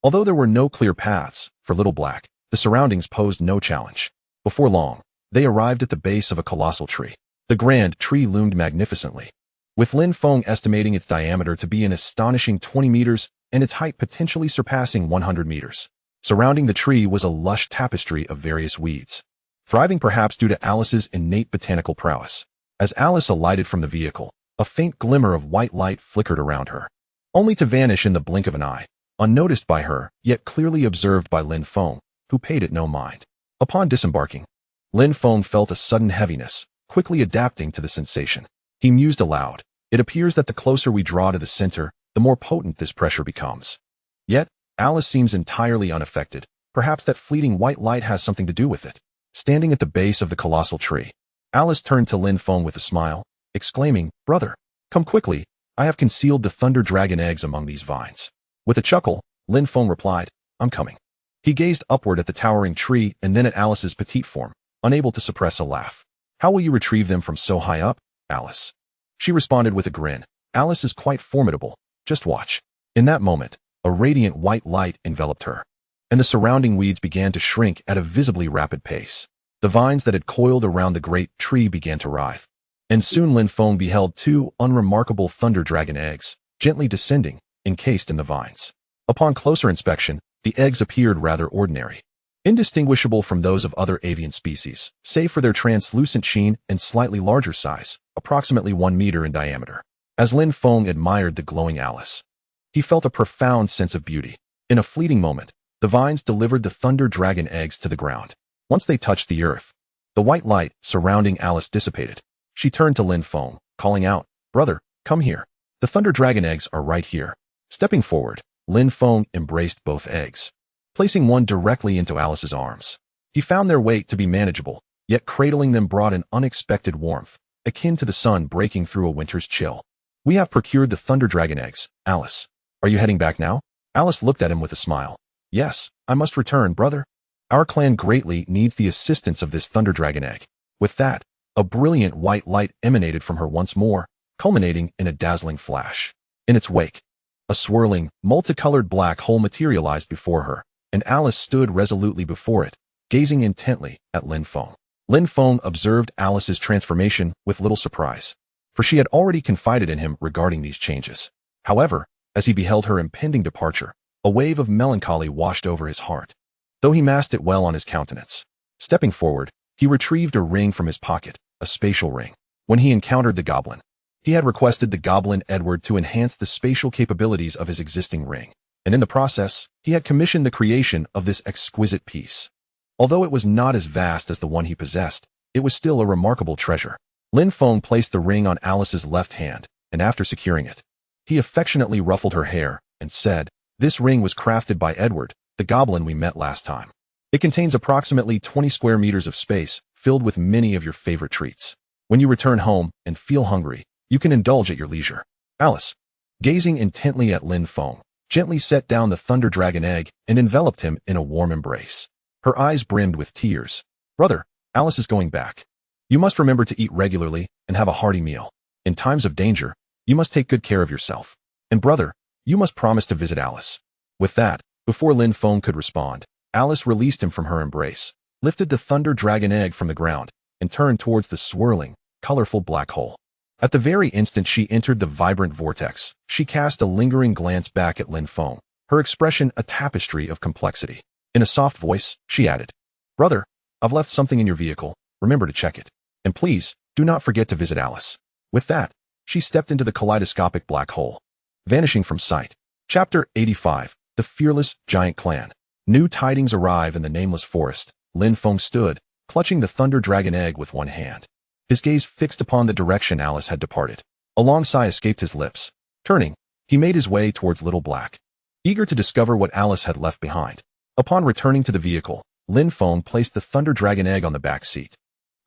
Although there were no clear paths for Little Black, the surroundings posed no challenge. Before long, they arrived at the base of a colossal tree. The grand tree loomed magnificently, with Lin Feng estimating its diameter to be an astonishing 20 meters and its height potentially surpassing 100 meters. Surrounding the tree was a lush tapestry of various weeds, thriving perhaps due to Alice's innate botanical prowess. As Alice alighted from the vehicle, a faint glimmer of white light flickered around her, only to vanish in the blink of an eye, unnoticed by her, yet clearly observed by Lin Feng, who paid it no mind. Upon disembarking, Lin Feng felt a sudden heaviness, quickly adapting to the sensation. He mused aloud. It appears that the closer we draw to the center, the more potent this pressure becomes. Yet, Alice seems entirely unaffected. Perhaps that fleeting white light has something to do with it. Standing at the base of the colossal tree, Alice turned to Lin Feng with a smile, exclaiming, Brother, come quickly. I have concealed the Thunder Dragon eggs among these vines. With a chuckle, Lin Feng replied, I'm coming. He gazed upward at the towering tree and then at Alice's petite form, unable to suppress a laugh. How will you retrieve them from so high up, Alice? She responded with a grin. Alice is quite formidable. Just watch. In that moment, a radiant white light enveloped her, and the surrounding weeds began to shrink at a visibly rapid pace. The vines that had coiled around the great tree began to writhe, and soon Lin Feng beheld two unremarkable Thunder Dragon eggs, gently descending, encased in the vines. Upon closer inspection, the eggs appeared rather ordinary, indistinguishable from those of other avian species, save for their translucent sheen and slightly larger size, approximately 1 meter in diameter. As Lin Feng admired the glowing Alice, he felt a profound sense of beauty. In a fleeting moment, the vines delivered the Thunder Dragon eggs to the ground. Once they touched the earth, the white light surrounding Alice dissipated. She turned to Lin Feng, calling out, Brother, come here. The Thunder Dragon eggs are right here. Stepping forward, Lin Feng embraced both eggs, placing one directly into Alice's arms. He found their weight to be manageable, yet cradling them brought an unexpected warmth, akin to the sun breaking through a winter's chill. We have procured the Thunder Dragon eggs, Alice. Are you heading back now? Alice looked at him with a smile. Yes, I must return, brother. Our clan greatly needs the assistance of this Thunder Dragon egg. With that, a brilliant white light emanated from her once more, culminating in a dazzling flash. In its wake, a swirling, multicolored black hole materialized before her, and Alice stood resolutely before it, gazing intently at Lin Feng. Lin Feng observed Alice's transformation with little surprise, for she had already confided in him regarding these changes. However, as he beheld her impending departure, a wave of melancholy washed over his heart, though he masked it well on his countenance. Stepping forward, he retrieved a ring from his pocket, a spatial ring. When he encountered the goblin, he had requested the goblin Edward to enhance the spatial capabilities of his existing ring, and in the process, he had commissioned the creation of this exquisite piece. Although it was not as vast as the one he possessed, it was still a remarkable treasure. Lin Feng placed the ring on Alice's left hand, and after securing it, he affectionately ruffled her hair and said, This ring was crafted by Edward, the goblin we met last time. It contains approximately 20 square meters of space, filled with many of your favorite treats. When you return home and feel hungry, you can indulge at your leisure. Alice, gazing intently at Lin Feng, gently set down the Thunder Dragon egg and enveloped him in a warm embrace. Her eyes brimmed with tears. Brother, Alice is going back. You must remember to eat regularly and have a hearty meal. In times of danger, you must take good care of yourself. And brother, You must promise to visit Alice. With that, before Lin Feng could respond, Alice released him from her embrace, lifted the thunder dragon egg from the ground, and turned towards the swirling, colorful black hole. At the very instant she entered the vibrant vortex, she cast a lingering glance back at Lin Feng, her expression a tapestry of complexity. In a soft voice, she added, "Brother, I've left something in your vehicle. Remember to check it. And please, do not forget to visit Alice." With that, she stepped into the kaleidoscopic black hole, vanishing from sight. Chapter 85. The Fearless Giant Clan. New tidings arrive in the nameless forest. Lin Feng stood, clutching the thunder dragon egg with one hand. His gaze fixed upon the direction Alice had departed. A long sigh escaped his lips. Turning, he made his way towards Little Black, eager to discover what Alice had left behind. Upon returning to the vehicle, Lin Feng placed the thunder dragon egg on the back seat.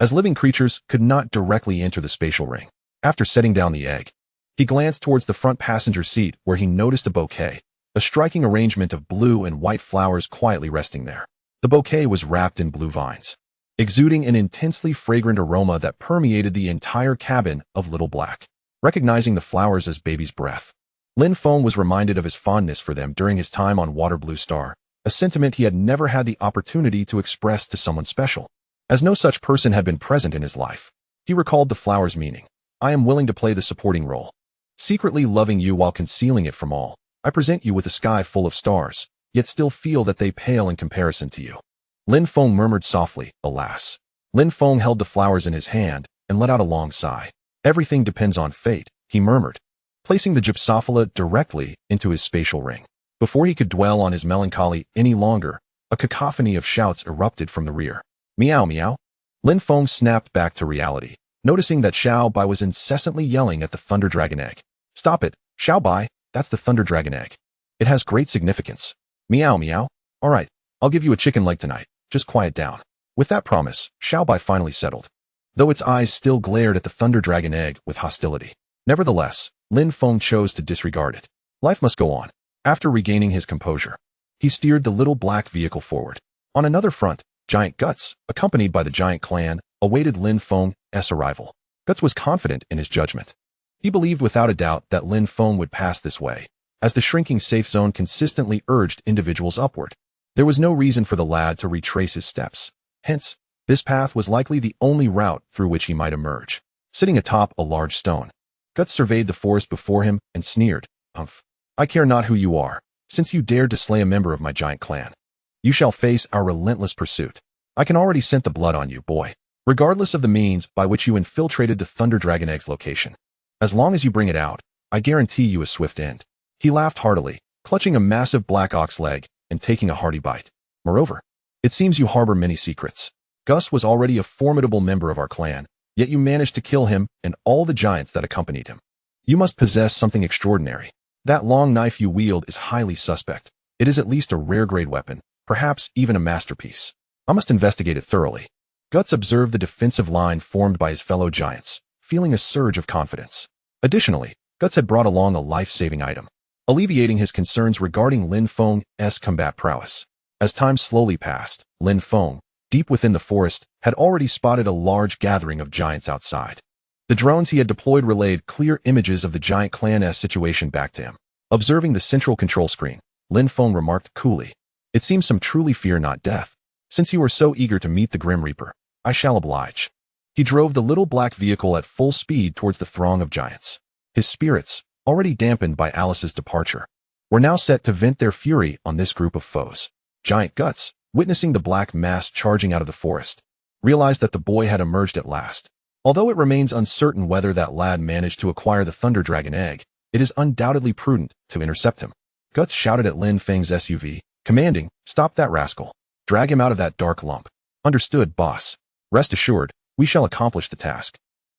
As living creatures could not directly enter the spatial ring, after setting down the egg, he glanced towards the front passenger seat where he noticed a bouquet, a striking arrangement of blue and white flowers quietly resting there. The bouquet was wrapped in blue vines, exuding an intensely fragrant aroma that permeated the entire cabin of Little Black. Recognizing the flowers as baby's breath, Lin Feng was reminded of his fondness for them during his time on Water Blue Star, a sentiment he had never had the opportunity to express to someone special, as no such person had been present in his life. He recalled the flowers' meaning. "I am willing to play the supporting role. Secretly loving you while concealing it from all, I present you with a sky full of stars, yet still feel that they pale in comparison to you." Lin Feng murmured softly, "Alas." Lin Feng held the flowers in his hand and let out a long sigh. "Everything depends on fate," he murmured, placing the gypsophila directly into his spatial ring. Before he could dwell on his melancholy any longer, a cacophony of shouts erupted from the rear. "Meow meow." Lin Feng snapped back to reality, noticing that Xiao Bai was incessantly yelling at the thunder dragon egg. "Stop it, Xiao Bai, that's the thunder dragon egg. It has great significance." "Meow meow. All right, I'll give you a chicken leg tonight. Just quiet down." With that promise, Xiao Bai finally settled, though its eyes still glared at the thunder dragon egg with hostility. Nevertheless, Lin Feng chose to disregard it. Life must go on. After regaining his composure, he steered the little black vehicle forward. On another front, Giant Guts, accompanied by the giant clan, awaited Lin Feng's arrival. Guts was confident in his judgment. He believed without a doubt that Lin Feng would pass this way, as the shrinking safe zone consistently urged individuals upward. There was no reason for the lad to retrace his steps. Hence, this path was likely the only route through which he might emerge. Sitting atop a large stone, Guts surveyed the forest before him and sneered, "Humph. I care not who you are, since you dared to slay a member of my giant clan. You shall face our relentless pursuit. I can already scent the blood on you, boy, regardless of the means by which you infiltrated the Thunder Dragon Egg's location. As long as you bring it out, I guarantee you a swift end." He laughed heartily, clutching a massive black ox leg and taking a hearty bite. "Moreover, it seems you harbor many secrets. Gus was already a formidable member of our clan, yet you managed to kill him and all the giants that accompanied him. You must possess something extraordinary. That long knife you wield is highly suspect. It is at least a rare-grade weapon, perhaps even a masterpiece. I must investigate it thoroughly." Guts observed the defensive line formed by his fellow giants, feeling a surge of confidence. Additionally, Guts had brought along a life-saving item, alleviating his concerns regarding Lin Feng's combat prowess. As time slowly passed, Lin Feng, deep within the forest, had already spotted a large gathering of giants outside. The drones he had deployed relayed clear images of the giant clan's situation back to him. Observing the central control screen, Lin Feng remarked coolly, "It seems some truly fear not death. Since you are so eager to meet the Grim Reaper, I shall oblige." He drove the little black vehicle at full speed towards the throng of giants. His spirits, already dampened by Alice's departure, were now set to vent their fury on this group of foes. Giant Guts, witnessing the black mass charging out of the forest, realized that the boy had emerged at last. Although it remains uncertain whether that lad managed to acquire the Thunder Dragon Egg, it is undoubtedly prudent to intercept him. Guts shouted at Lin Feng's SUV, commanding, "Stop that rascal. Drag him out of that dark lump." "Understood, boss. Rest assured, we shall accomplish the task."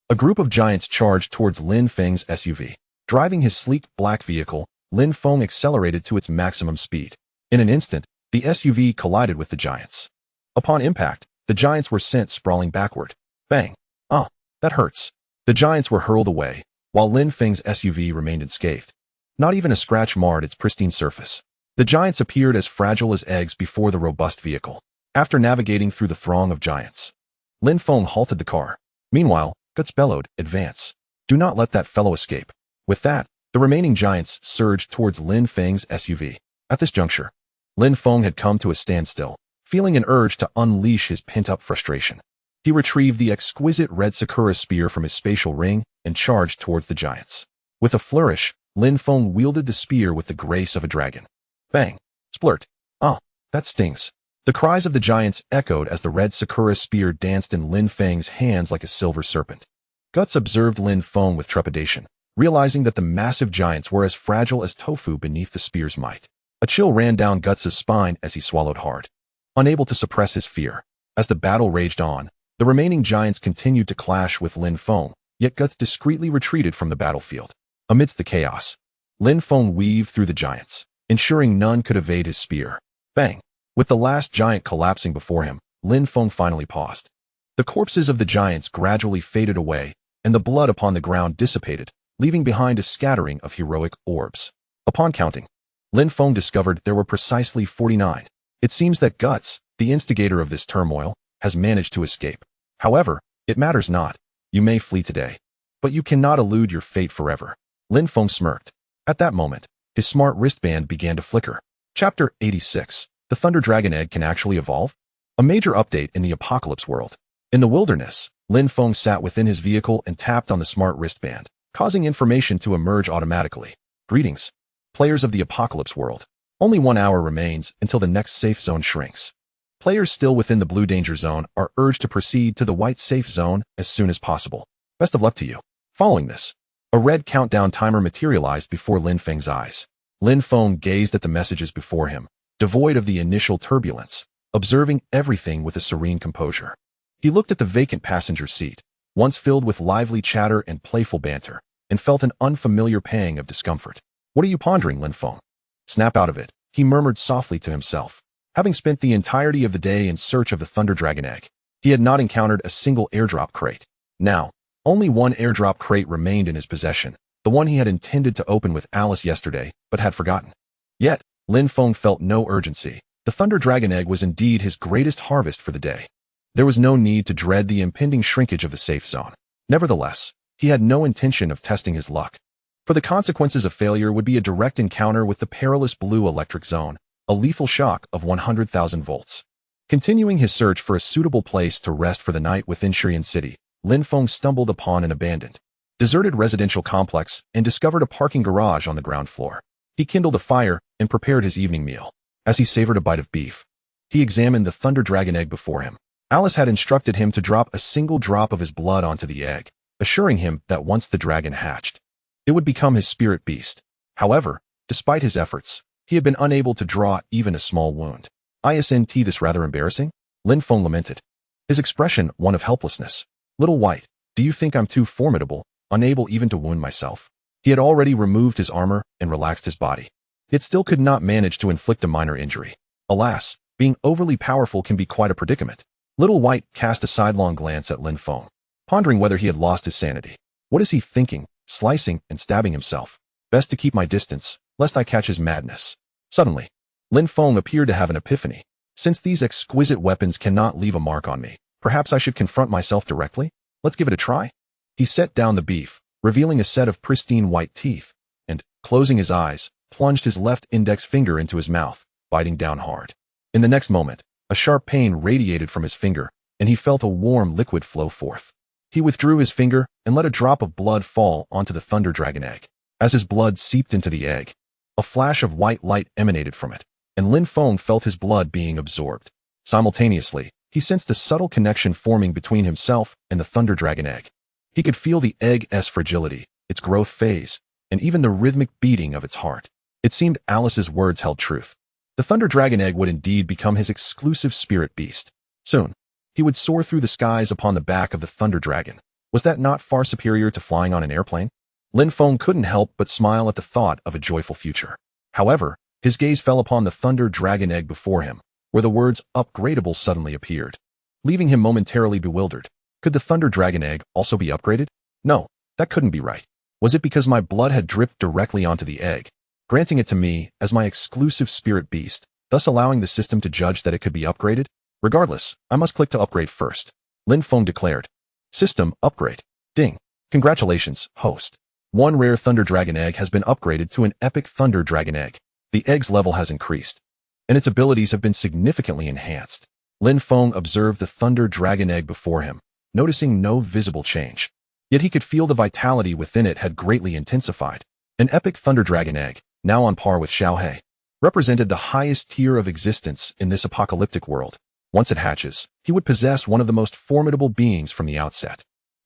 A group of giants charged towards Lin Feng's SUV. Driving his sleek black vehicle, Lin Feng accelerated to its maximum speed. In an instant, the SUV collided with the giants. Upon impact, the giants were sent sprawling backward. Bang! Ah, that hurts. The giants were hurled away, while Lin Feng's SUV remained unscathed. Not even a scratch marred its pristine surface. The giants appeared as fragile as eggs before the robust vehicle. After navigating through the throng of giants, Lin Feng halted the car. Meanwhile, Guts bellowed, "Advance. Do not let that fellow escape." With that, The remaining giants surged towards Lin Feng's SUV. At this juncture, Lin Feng had come to a standstill, feeling an urge to unleash his pent-up frustration. He retrieved the exquisite red Sakura spear from his spatial ring and charged towards the giants. With a flourish, Lin Feng wielded the spear with the grace of a dragon. Bang! Splurt! Ah, that stings. The cries of the giants echoed as the red Sakura spear danced in Lin Feng's hands like a silver serpent. Guts observed Lin Feng with trepidation, realizing that the massive giants were as fragile as tofu beneath the spear's might. A chill ran down Guts' spine as he swallowed hard, unable to suppress his fear. As the battle raged on, the remaining giants continued to clash with Lin Feng, yet Guts discreetly retreated from the battlefield. Amidst the chaos, Lin Feng weaved through the giants, ensuring none could evade his spear. Bang! With the last giant collapsing before him, Lin Feng finally paused. The corpses of the giants gradually faded away, and the blood upon the ground dissipated, leaving behind a scattering of heroic orbs. Upon counting, Lin Feng discovered there were precisely 49. It seems that Guts, the instigator of this turmoil, has managed to escape. However, it matters not. You may flee today, but you cannot elude your fate forever. Lin Feng smirked. At that moment, his smart wristband began to flicker. Chapter 86. The Thunder Dragon Egg can actually evolve? A major update in the apocalypse world. In the wilderness, Lin Feng sat within his vehicle and tapped on the smart wristband, causing information to emerge automatically. Greetings, players of the apocalypse world. Only 1 hour remains until the next safe zone shrinks. Players still within the blue danger zone are urged to proceed to the white safe zone as soon as possible. Best of luck to you. Following this, a red countdown timer materialized before Lin Feng's eyes. Lin Feng gazed at the messages before him, devoid of the initial turbulence, observing everything with a serene composure. He looked at the vacant passenger seat, once filled with lively chatter and playful banter, and felt an unfamiliar pang of discomfort. What are you pondering, Lin Feng? Snap out of it, he murmured softly to himself. Having spent the entirety of the day in search of the Thunder Dragon Egg, he had not encountered a single airdrop crate. Now, only one airdrop crate remained in his possession, the one he had intended to open with Alice yesterday, but had forgotten. Yet, Lin Feng felt no urgency. The Thunder Dragon Egg was indeed his greatest harvest for the day. There was no need to dread the impending shrinkage of the safe zone. Nevertheless, he had no intention of testing his luck. For the consequences of failure would be a direct encounter with the perilous blue electric zone, a lethal shock of 100,000 volts. Continuing his search for a suitable place to rest for the night within Shirian City, Lin Feng stumbled upon an abandoned, deserted residential complex and discovered a parking garage on the ground floor. He kindled a fire and prepared his evening meal. As he savored a bite of beef, he examined the Thunder Dragon Egg before him. Alice had instructed him to drop a single drop of his blood onto the egg, assuring him that once the dragon hatched, it would become his spirit beast. However, despite his efforts, he had been unable to draw even a small wound. Isn't this rather embarrassing? Lin Feng lamented, his expression one of helplessness. Little White, do you think I'm too formidable, unable even to wound myself? He had already removed his armor and relaxed his body, yet still could not manage to inflict a minor injury. Alas, being overly powerful can be quite a predicament. Little White cast a sidelong glance at Lin Feng, pondering whether he had lost his sanity. What is he thinking, slicing and stabbing himself? Best to keep my distance, lest I catch his madness. Suddenly, Lin Feng appeared to have an epiphany. Since these exquisite weapons cannot leave a mark on me, perhaps I should confront myself directly? Let's give it a try. He set down the beef, revealing a set of pristine white teeth, and, closing his eyes, plunged his left index finger into his mouth, biting down hard. In the next moment, a sharp pain radiated from his finger, and he felt a warm liquid flow forth. He withdrew his finger and let a drop of blood fall onto the Thunder Dragon Egg. As his blood seeped into the egg, a flash of white light emanated from it, and Lin Feng felt his blood being absorbed. Simultaneously, he sensed a subtle connection forming between himself and the Thunder Dragon Egg. He could feel the egg's fragility, its growth phase, and even the rhythmic beating of its heart. It seemed Alice's words held truth. The Thunder Dragon Egg would indeed become his exclusive spirit beast. Soon, he would soar through the skies upon the back of the Thunder Dragon. Was that not far superior to flying on an airplane? Lin Feng couldn't help but smile at the thought of a joyful future. However, his gaze fell upon the Thunder Dragon Egg before him, where the words upgradable suddenly appeared, leaving him momentarily bewildered. Could the Thunder Dragon Egg also be upgraded? No, that couldn't be right. Was it because my blood had dripped directly onto the egg, granting it to me as my exclusive spirit beast, thus allowing the system to judge that it could be upgraded? Regardless, I must click to upgrade first. Lin Feng declared. System upgrade. Ding. Congratulations, host. One rare Thunder Dragon egg has been upgraded to an epic Thunder Dragon egg. The egg's level has increased, and its abilities have been significantly enhanced. Lin Feng observed the Thunder Dragon egg before him, noticing no visible change. Yet he could feel the vitality within it had greatly intensified. An epic Thunder Dragon egg, now on par with Xiaohe, represented the highest tier of existence in this apocalyptic world. Once it hatches, he would possess one of the most formidable beings from the outset.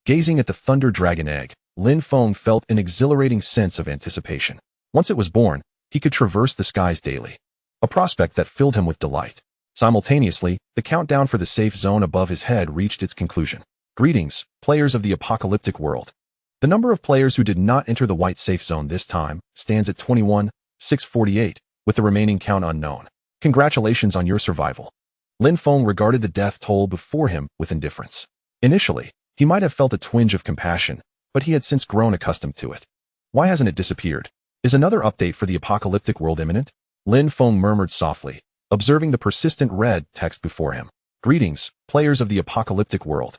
Gazing at the Thunder Dragon egg, Lin Feng felt an exhilarating sense of anticipation. Once it was born, he could traverse the skies daily, a prospect that filled him with delight. Simultaneously, the countdown for the safe zone above his head reached its conclusion. Greetings, players of the apocalyptic world. The number of players who did not enter the white safe zone this time stands at 21,648, with the remaining count unknown. Congratulations on your survival. Lin Feng regarded the death toll before him with indifference. Initially, he might have felt a twinge of compassion, but he had since grown accustomed to it. Why hasn't it disappeared? Is another update for the apocalyptic world imminent? Lin Feng murmured softly, observing the persistent red text before him. Greetings, players of the apocalyptic world.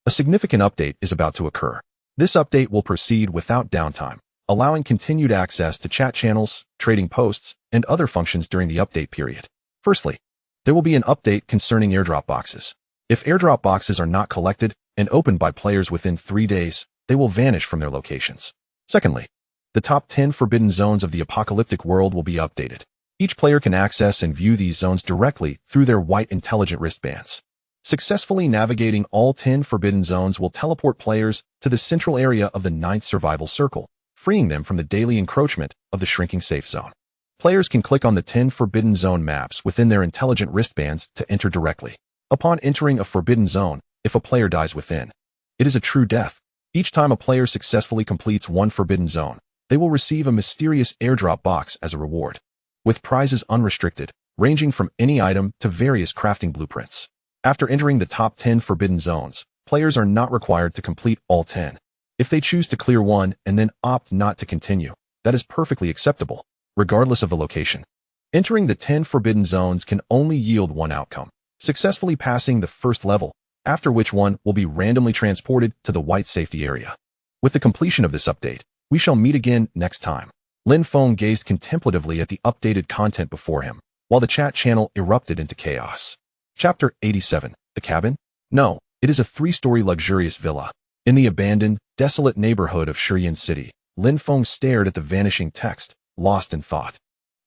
A significant update is about to occur. This update will proceed without downtime, allowing continued access to chat channels, trading posts, and other functions during the update period. Firstly, there will be an update concerning airdrop boxes. If airdrop boxes are not collected and opened by players within 3 days, they will vanish from their locations. Secondly, the top 10 forbidden zones of the apocalyptic world will be updated. Each player can access and view these zones directly through their white intelligent wristbands. Successfully navigating all 10 forbidden zones will teleport players to the central area of the 9th survival circle, freeing them from the daily encroachment of the shrinking safe zone. Players can click on the 10 forbidden zone maps within their intelligent wristbands to enter directly. Upon entering a forbidden zone, if a player dies within, it is a true death. Each time a player successfully completes one forbidden zone, they will receive a mysterious airdrop box as a reward, with prizes unrestricted, ranging from any item to various crafting blueprints. After entering the top 10 forbidden zones, players are not required to complete all 10. If they choose to clear one and then opt not to continue, that is perfectly acceptable, regardless of the location. Entering the 10 forbidden zones can only yield one outcome: successfully passing the first level, after which one will be randomly transported to the white safety area. With the completion of this update, we shall meet again next time. Lin Feng gazed contemplatively at the updated content before him, while the chat channel erupted into chaos. Chapter 87. The Cabin? No, it is a 3-story luxurious villa. In the abandoned, desolate neighborhood of Shiyan City, Lin Feng stared at the vanishing text, lost in thought.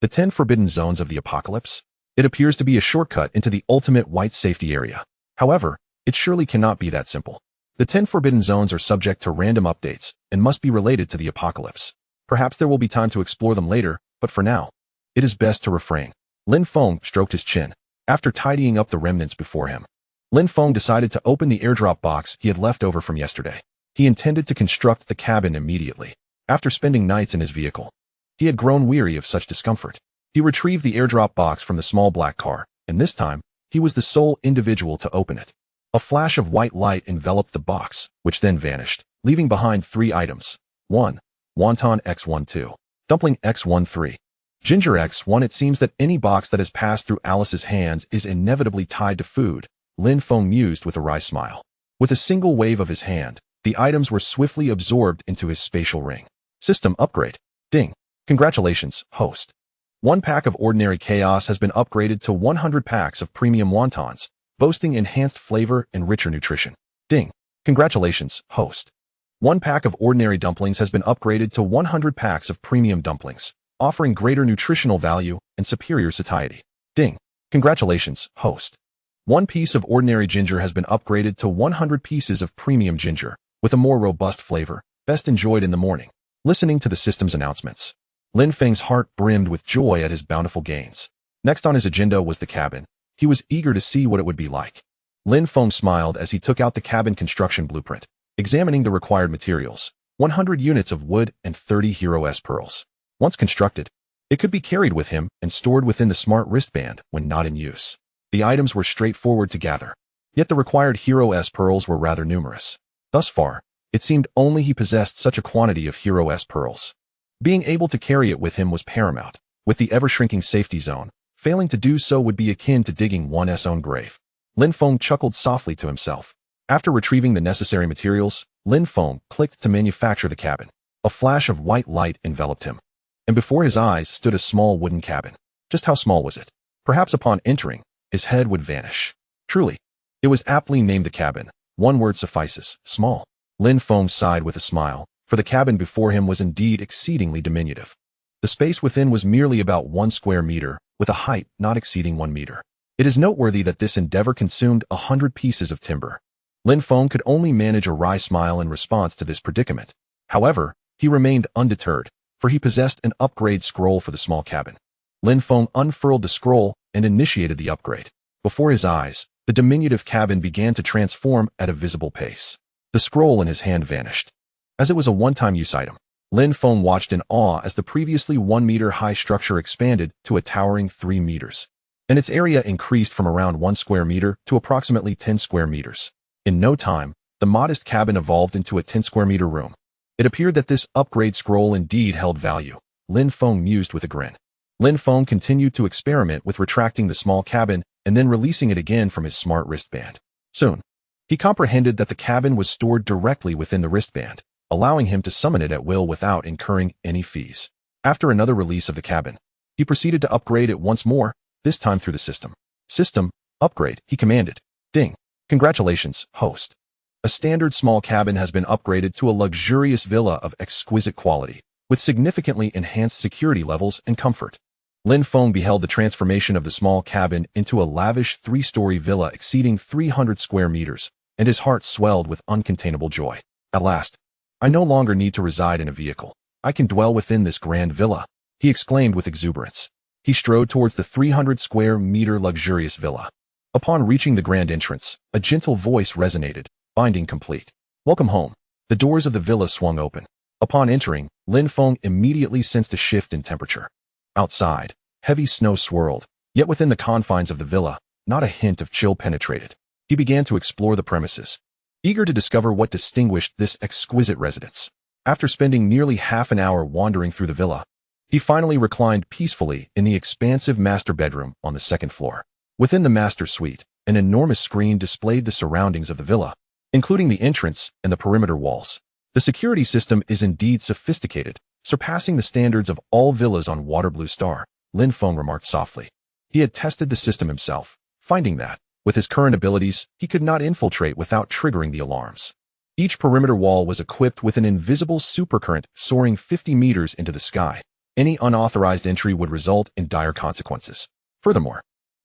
The 10 forbidden zones of the apocalypse? It appears to be a shortcut into the ultimate white safety area. However, it surely cannot be that simple. The 10 forbidden zones are subject to random updates and must be related to the apocalypse. Perhaps there will be time to explore them later, but for now, it is best to refrain. Lin Feng stroked his chin. After tidying up the remnants before him, Lin Feng decided to open the airdrop box he had left over from yesterday. He intended to construct the cabin immediately. After spending nights in his vehicle, he had grown weary of such discomfort. He retrieved the airdrop box from the small black car, and this time, he was the sole individual to open it. A flash of white light enveloped the box, which then vanished, leaving behind 3 items. 1. Wonton X12. Dumpling X13. Ginger X1. It seems that any box that has passed through Alice's hands is inevitably tied to food, Lin Feng mused with a wry smile. With a single wave of his hand, the items were swiftly absorbed into his spatial ring. System upgrade. Ding. Congratulations, host. 1 pack of ordinary chaos has been upgraded to 100 packs of premium wontons, boasting enhanced flavor and richer nutrition. Ding. Congratulations, host. 1 pack of ordinary dumplings has been upgraded to 100 packs of premium dumplings, offering greater nutritional value and superior satiety. Ding. Congratulations, host. 1 piece of ordinary ginger has been upgraded to 100 pieces of premium ginger, with a more robust flavor, best enjoyed in the morning. Listening to the system's announcements, Lin Feng's heart brimmed with joy at his bountiful gains. Next on his agenda was the cabin. He was eager to see what it would be like. Lin Feng smiled as he took out the cabin construction blueprint, examining the required materials: 100 units of wood and 30 Hero S pearls. Once constructed, it could be carried with him and stored within the smart wristband when not in use. The items were straightforward to gather, yet the required Hero S pearls were rather numerous. Thus far, it seemed only he possessed such a quantity of Hero S pearls. Being able to carry it with him was paramount. With the ever-shrinking safety zone, failing to do so would be akin to digging one's own grave. Lin Feng chuckled softly to himself. After retrieving the necessary materials, Lin Feng clicked to manufacture the cabin. A flash of white light enveloped him, and before his eyes stood a small wooden cabin. Just how small was it? Perhaps upon entering, his head would vanish. Truly, it was aptly named the cabin. One word suffices: small. Lin Feng sighed with a smile, for the cabin before him was indeed exceedingly diminutive. The space within was merely about 1 square meter, with a height not exceeding 1 meter. It is noteworthy that this endeavor consumed 100 pieces of timber. Lin Feng could only manage a wry smile in response to this predicament. However, he remained undeterred, for he possessed an upgrade scroll for the small cabin. Lin Feng unfurled the scroll and initiated the upgrade. Before his eyes, the diminutive cabin began to transform at a visible pace. The scroll in his hand vanished. As it was a one-time use item, Lin Feng watched in awe as the previously 1-meter-high structure expanded to a towering 3 meters, and its area increased from around 1 square meter to approximately 10 square meters. In no time, the modest cabin evolved into a 10-square-meter room. It appeared that this upgrade scroll indeed held value. Lin Feng mused with a grin. Lin Feng continued to experiment with retracting the small cabin and then releasing it again from his smart wristband. Soon, he comprehended that the cabin was stored directly within the wristband, allowing him to summon it at will without incurring any fees. After another release of the cabin, he proceeded to upgrade it once more, this time through the system. System, upgrade, he commanded. Ding. Congratulations, host. A standard small cabin has been upgraded to a luxurious villa of exquisite quality, with significantly enhanced security levels and comfort. Lin Feng beheld the transformation of the small cabin into a lavish 3-story villa exceeding 300 square meters, and his heart swelled with uncontainable joy. At last, I no longer need to reside in a vehicle. I can dwell within this grand villa, he exclaimed with exuberance. He strode towards the 300 square meter luxurious villa. Upon reaching the grand entrance, a gentle voice resonated, binding complete. Welcome home. The doors of the villa swung open. Upon entering, Lin Feng immediately sensed a shift in temperature. Outside, heavy snow swirled, yet within the confines of the villa, not a hint of chill penetrated. He began to explore the premises, eager to discover what distinguished this exquisite residence. After spending nearly half an hour wandering through the villa, he finally reclined peacefully in the expansive master bedroom on the 2nd floor. Within the master suite, an enormous screen displayed the surroundings of the villa, including the entrance and the perimeter walls. The security system is indeed sophisticated, surpassing the standards of all villas on Waterblue Star, Lin Feng remarked softly. He had tested the system himself, finding that, with his current abilities, he could not infiltrate without triggering the alarms. Each perimeter wall was equipped with an invisible supercurrent soaring 50 meters into the sky. Any unauthorized entry would result in dire consequences. Furthermore,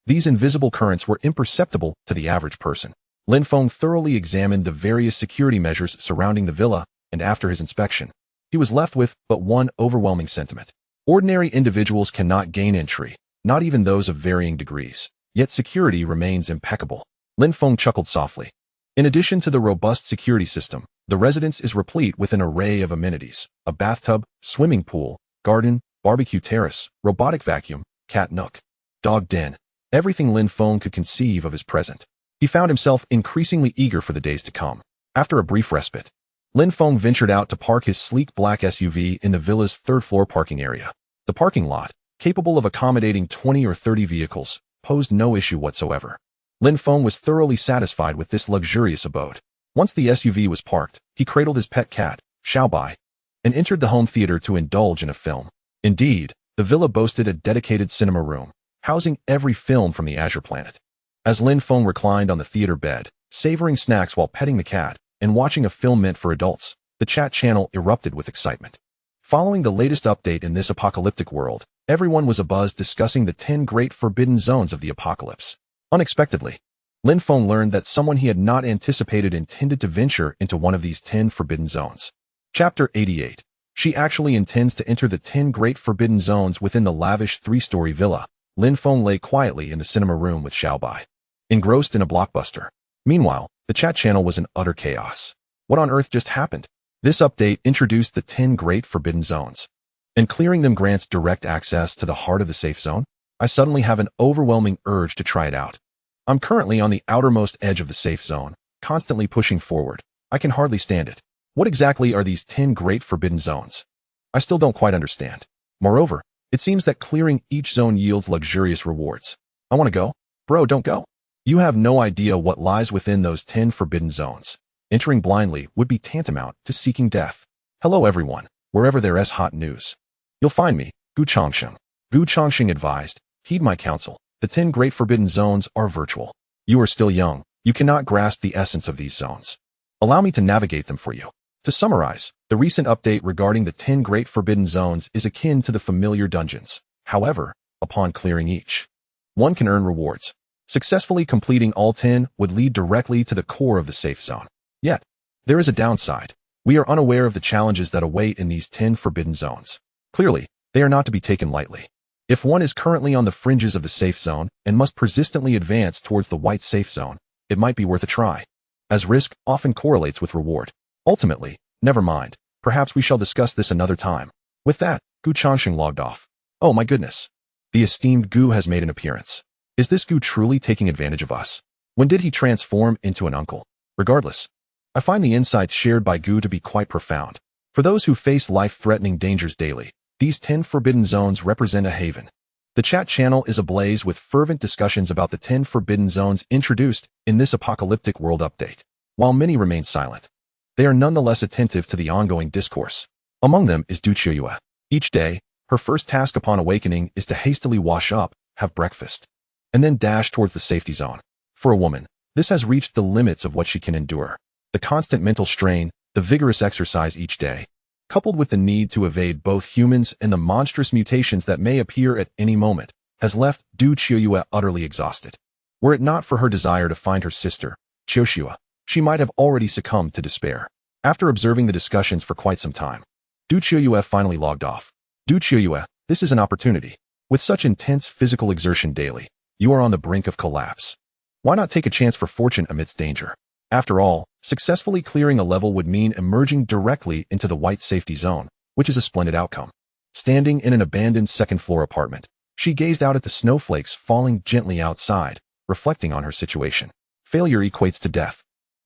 these invisible currents were imperceptible to the average person. Lin Feng thoroughly examined the various security measures surrounding the villa, and after his inspection, he was left with but one overwhelming sentiment. Ordinary individuals cannot gain entry, not even those of varying degrees, yet security remains impeccable. Lin Feng chuckled softly. In addition to the robust security system, the residence is replete with an array of amenities: a bathtub, swimming pool, garden, barbecue terrace, robotic vacuum, cat nook, dog den, everything Lin Feng could conceive of is present. He found himself increasingly eager for the days to come. After a brief respite, Lin Feng ventured out to park his sleek black SUV in the villa's 3rd-floor parking area. The parking lot, capable of accommodating 20 or 30 vehicles, posed no issue whatsoever. Lin Feng was thoroughly satisfied with this luxurious abode. Once the SUV was parked, he cradled his pet cat, Xiaobai, and entered the home theater to indulge in a film. Indeed, the villa boasted a dedicated cinema room, housing every film from the Azure Planet. As Lin Feng reclined on the theater bed, savoring snacks while petting the cat and watching a film meant for adults, the chat channel erupted with excitement. Following the latest update in this apocalyptic world, everyone was abuzz discussing the 10 great forbidden zones of the apocalypse. Unexpectedly, Lin Feng learned that someone he had not anticipated intended to venture into one of these 10 forbidden zones. Chapter 88. She actually intends to enter the 10 great forbidden zones within the lavish 3-story villa. Lin Feng lay quietly in the cinema room with Xiaobai, engrossed in a blockbuster. Meanwhile, the chat channel was in utter chaos. What on earth just happened? This update introduced the 10 great forbidden zones, and clearing them grants direct access to the heart of the safe zone. I suddenly have an overwhelming urge to try it out. I'm currently on the outermost edge of the safe zone, constantly pushing forward. I can hardly stand it. What exactly are these 10 great forbidden zones? I still don't quite understand. Moreover, it seems that clearing each zone yields luxurious rewards. I want to go. Bro, don't go. You have no idea what lies within those 10 forbidden zones. Entering blindly would be tantamount to seeking death. Hello everyone. wherever there's hot news. You'll find me, Gu Changsheng. Gu Changsheng advised, heed my counsel. The 10 great forbidden zones are virtual. You are still young. You cannot grasp the essence of these zones. Allow me to navigate them for you. To summarize, the recent update regarding the 10 great forbidden zones is akin to the familiar dungeons. However, upon clearing each, one can earn rewards. Successfully completing all 10 would lead directly to the core of the safe zone. Yet, there is a downside. We are unaware of the challenges that await in these 10 forbidden zones. Clearly, they are not to be taken lightly. If one is currently on the fringes of the safe zone and must persistently advance towards the white safe zone, it might be worth a try, as risk often correlates with reward. Ultimately, never mind. Perhaps we shall discuss this another time. With that, Gu Changsheng logged off. Oh my goodness. The esteemed Gu has made an appearance. Is this Gu truly taking advantage of us? When did he transform into an uncle? Regardless, I find the insights shared by Gu to be quite profound. For those who face life-threatening dangers daily, these 10 forbidden zones represent a haven. The chat channel is ablaze with fervent discussions about the 10 forbidden zones introduced in this apocalyptic world update. While many remain silent, they are nonetheless attentive to the ongoing discourse. Among them is Du Qiuyue. Each day, her first task upon awakening is to hastily wash up, have breakfast, and then dash towards the safety zone. For a woman, this has reached the limits of what she can endure. The constant mental strain, the vigorous exercise each day, coupled with the need to evade both humans and the monstrous mutations that may appear at any moment, has left Du Qiuyue utterly exhausted. Were it not for her desire to find her sister, Qiuxue, she might have already succumbed to despair. After observing the discussions for quite some time, Du Qiuyue finally logged off. Du Qiuyue, this is an opportunity. With such intense physical exertion daily, you are on the brink of collapse. Why not take a chance for fortune amidst danger? After all, successfully clearing a level would mean emerging directly into the white safety zone, which is a splendid outcome. Standing in an abandoned second-floor apartment, she gazed out at the snowflakes falling gently outside, reflecting on her situation. Failure equates to death.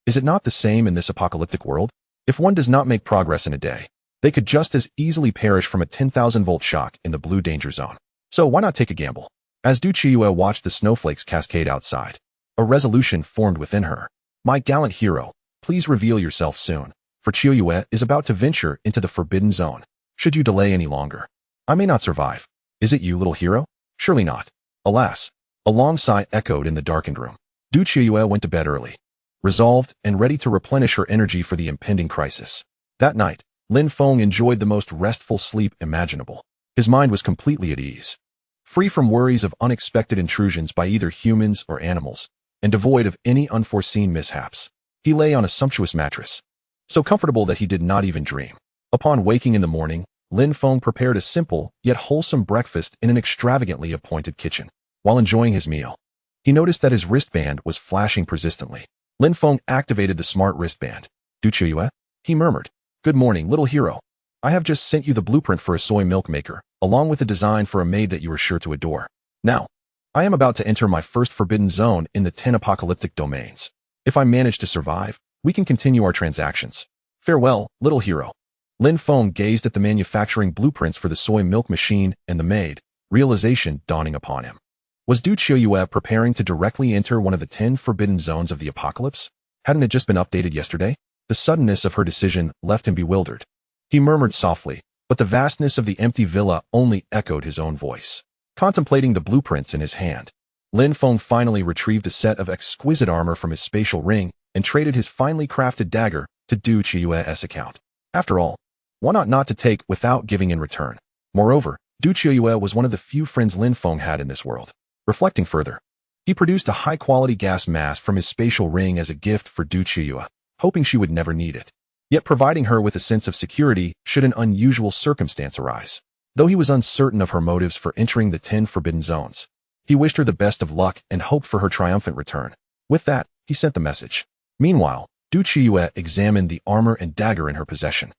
Is it not the same in this apocalyptic world? If one does not make progress in a day, they could just as easily perish from a 10,000-volt shock in the blue danger zone. So why not take a gamble? As Du Qiuyue watched the snowflakes cascade outside, a resolution formed within her. My gallant hero, please reveal yourself soon, for Qiuyue is about to venture into the forbidden zone. Should you delay any longer, I may not survive. Is it you, little hero? Surely not. Alas, a long sigh echoed in the darkened room. Du Qiuyue went to bed early, resolved and ready to replenish her energy for the impending crisis. That night, Lin Feng enjoyed the most restful sleep imaginable. His mind was completely at ease, free from worries of unexpected intrusions by either humans or animals, and devoid of any unforeseen mishaps. He lay on a sumptuous mattress, so comfortable that he did not even dream. Upon waking in the morning, Lin Feng prepared a simple yet wholesome breakfast in an extravagantly appointed kitchen. While enjoying his meal, he noticed that his wristband was flashing persistently. Lin Feng activated the smart wristband. Du Qiuyue, he murmured. Good morning, little hero. I have just sent you the blueprint for a soy milk maker, along with a design for a maid that you are sure to adore. Now, I am about to enter my first forbidden zone in the 10 apocalyptic domains. If I manage to survive, we can continue our transactions. Farewell, little hero. Lin Feng gazed at the manufacturing blueprints for the soy milk machine and the maid, realization dawning upon him. Was Du Qiuyue preparing to directly enter one of the 10 forbidden zones of the apocalypse? Hadn't it just been updated yesterday? The suddenness of her decision left him bewildered. He murmured softly, but the vastness of the empty villa only echoed his own voice. Contemplating the blueprints in his hand, Lin Feng finally retrieved a set of exquisite armor from his spatial ring and traded his finely crafted dagger to Du Qiuyue's account. After all, why not to take without giving in return? Moreover, Du Qiuyue was one of the few friends Lin Feng had in this world. Reflecting further, he produced a high-quality gas mask from his spatial ring as a gift for Du Qiuyue, hoping she would never need it, yet providing her with a sense of security should an unusual circumstance arise. Though he was uncertain of her motives for entering the 10 forbidden zones, he wished her the best of luck and hoped for her triumphant return. With that, he sent the message. Meanwhile, Du Qiuyue examined the armor and dagger in her possession,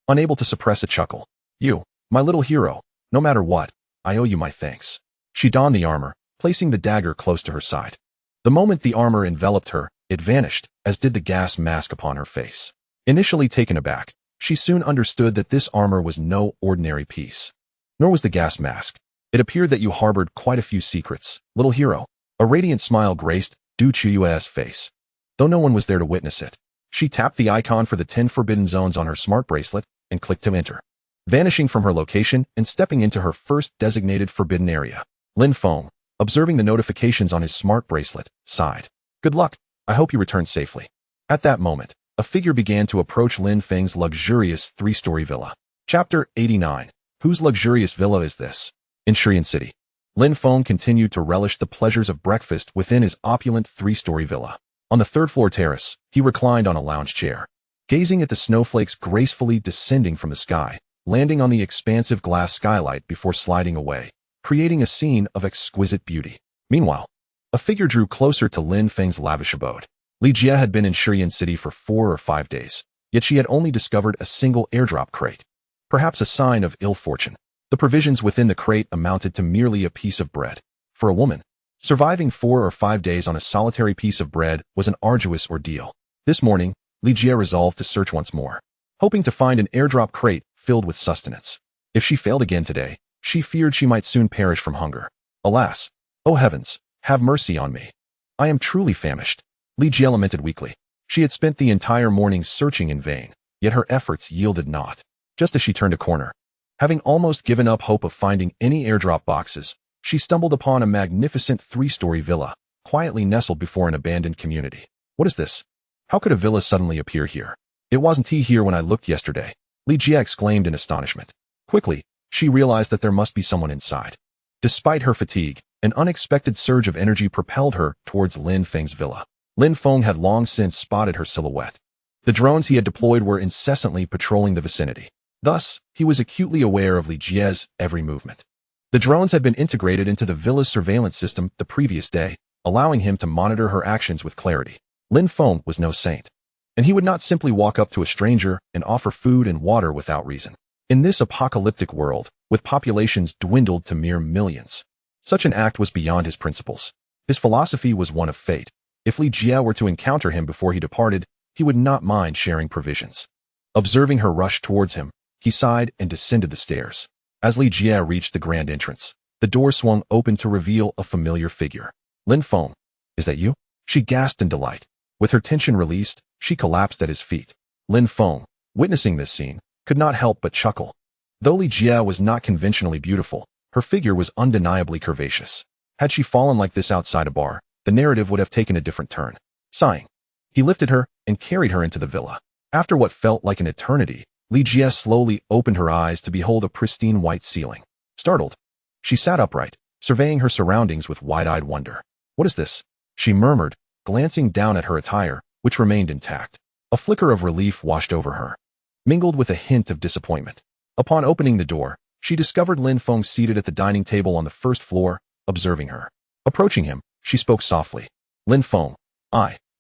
unable to suppress a chuckle. You, my little hero, no matter what, I owe you my thanks. She donned the armor, placing the dagger close to her side. The moment the armor enveloped her, it vanished, as did the gas mask upon her face. Initially taken aback, she soon understood that this armor was no ordinary piece. Nor was the gas mask. It appeared that you harbored quite a few secrets, little hero. A radiant smile graced Du Qiuyue's face, though no one was there to witness it. She tapped the icon for the 10 forbidden zones on her smart bracelet and clicked to enter. vanishing from her location and stepping into her first designated forbidden area. Lin Feng, observing the notifications on his smart bracelet, sighed. Good luck. I hope you return safely. At that moment, a figure began to approach Lin Feng's luxurious 3-story villa. Chapter 89. Whose luxurious villa is this? In Shurian City, Lin Feng continued to relish the pleasures of breakfast within his opulent 3-story villa. On the third-floor terrace, he reclined on a lounge chair, gazing at the snowflakes gracefully descending from the sky, landing on the expansive glass skylight before sliding away, creating a scene of exquisite beauty. Meanwhile, a figure drew closer to Lin Feng's lavish abode. Li Jie had been in Shurian City for 4 or 5 days, yet she had only discovered a single airdrop crate. Perhaps a sign of ill fortune. The provisions within the crate amounted to merely a piece of bread. For a woman, surviving 4 or 5 days on a solitary piece of bread was an arduous ordeal. This morning, Li Jie resolved to search once more, hoping to find an airdrop crate filled with sustenance. If she failed again today, she feared she might soon perish from hunger. Alas! Oh heavens, have mercy on me. I am truly famished. Li Jie lamented weakly. She had spent the entire morning searching in vain, yet her efforts yielded naught. Just as she turned a corner, having almost given up hope of finding any airdrop boxes, she stumbled upon a magnificent 3-story villa, quietly nestled before an abandoned community. What is this? How could a villa suddenly appear here? It wasn't here when I looked yesterday, Li Jie exclaimed in astonishment. Quickly, she realized that there must be someone inside. Despite her fatigue, an unexpected surge of energy propelled her towards Lin Feng's villa. Lin Feng had long since spotted her silhouette. The drones he had deployed were incessantly patrolling the vicinity. Thus, he was acutely aware of Li Jie's every movement. The drones had been integrated into the villa's surveillance system the previous day, allowing him to monitor her actions with clarity. Lin Feng was no saint, and he would not simply walk up to a stranger and offer food and water without reason. In this apocalyptic world, with populations dwindled to mere millions, such an act was beyond his principles. His philosophy was one of fate. If Li Jie were to encounter him before he departed, he would not mind sharing provisions. Observing her rush towards him, he sighed and descended the stairs. As Li Jie reached the grand entrance, the door swung open to reveal a familiar figure. Lin Feng, is that you? She gasped in delight. With her tension released, she collapsed at his feet. Lin Feng, witnessing this scene, could not help but chuckle. Though Li Jie was not conventionally beautiful, her figure was undeniably curvaceous. Had she fallen like this outside a bar, the narrative would have taken a different turn. Sighing, he lifted her and carried her into the villa. After what felt like an eternity, Li Jie slowly opened her eyes to behold a pristine white ceiling. Startled, she sat upright, surveying her surroundings with wide-eyed wonder. What is this? She murmured, glancing down at her attire, which remained intact. A flicker of relief washed over her, mingled with a hint of disappointment. Upon opening the door, she discovered Lin Feng seated at the dining table on the first floor, observing her. Approaching him, she spoke softly. Lin Feng,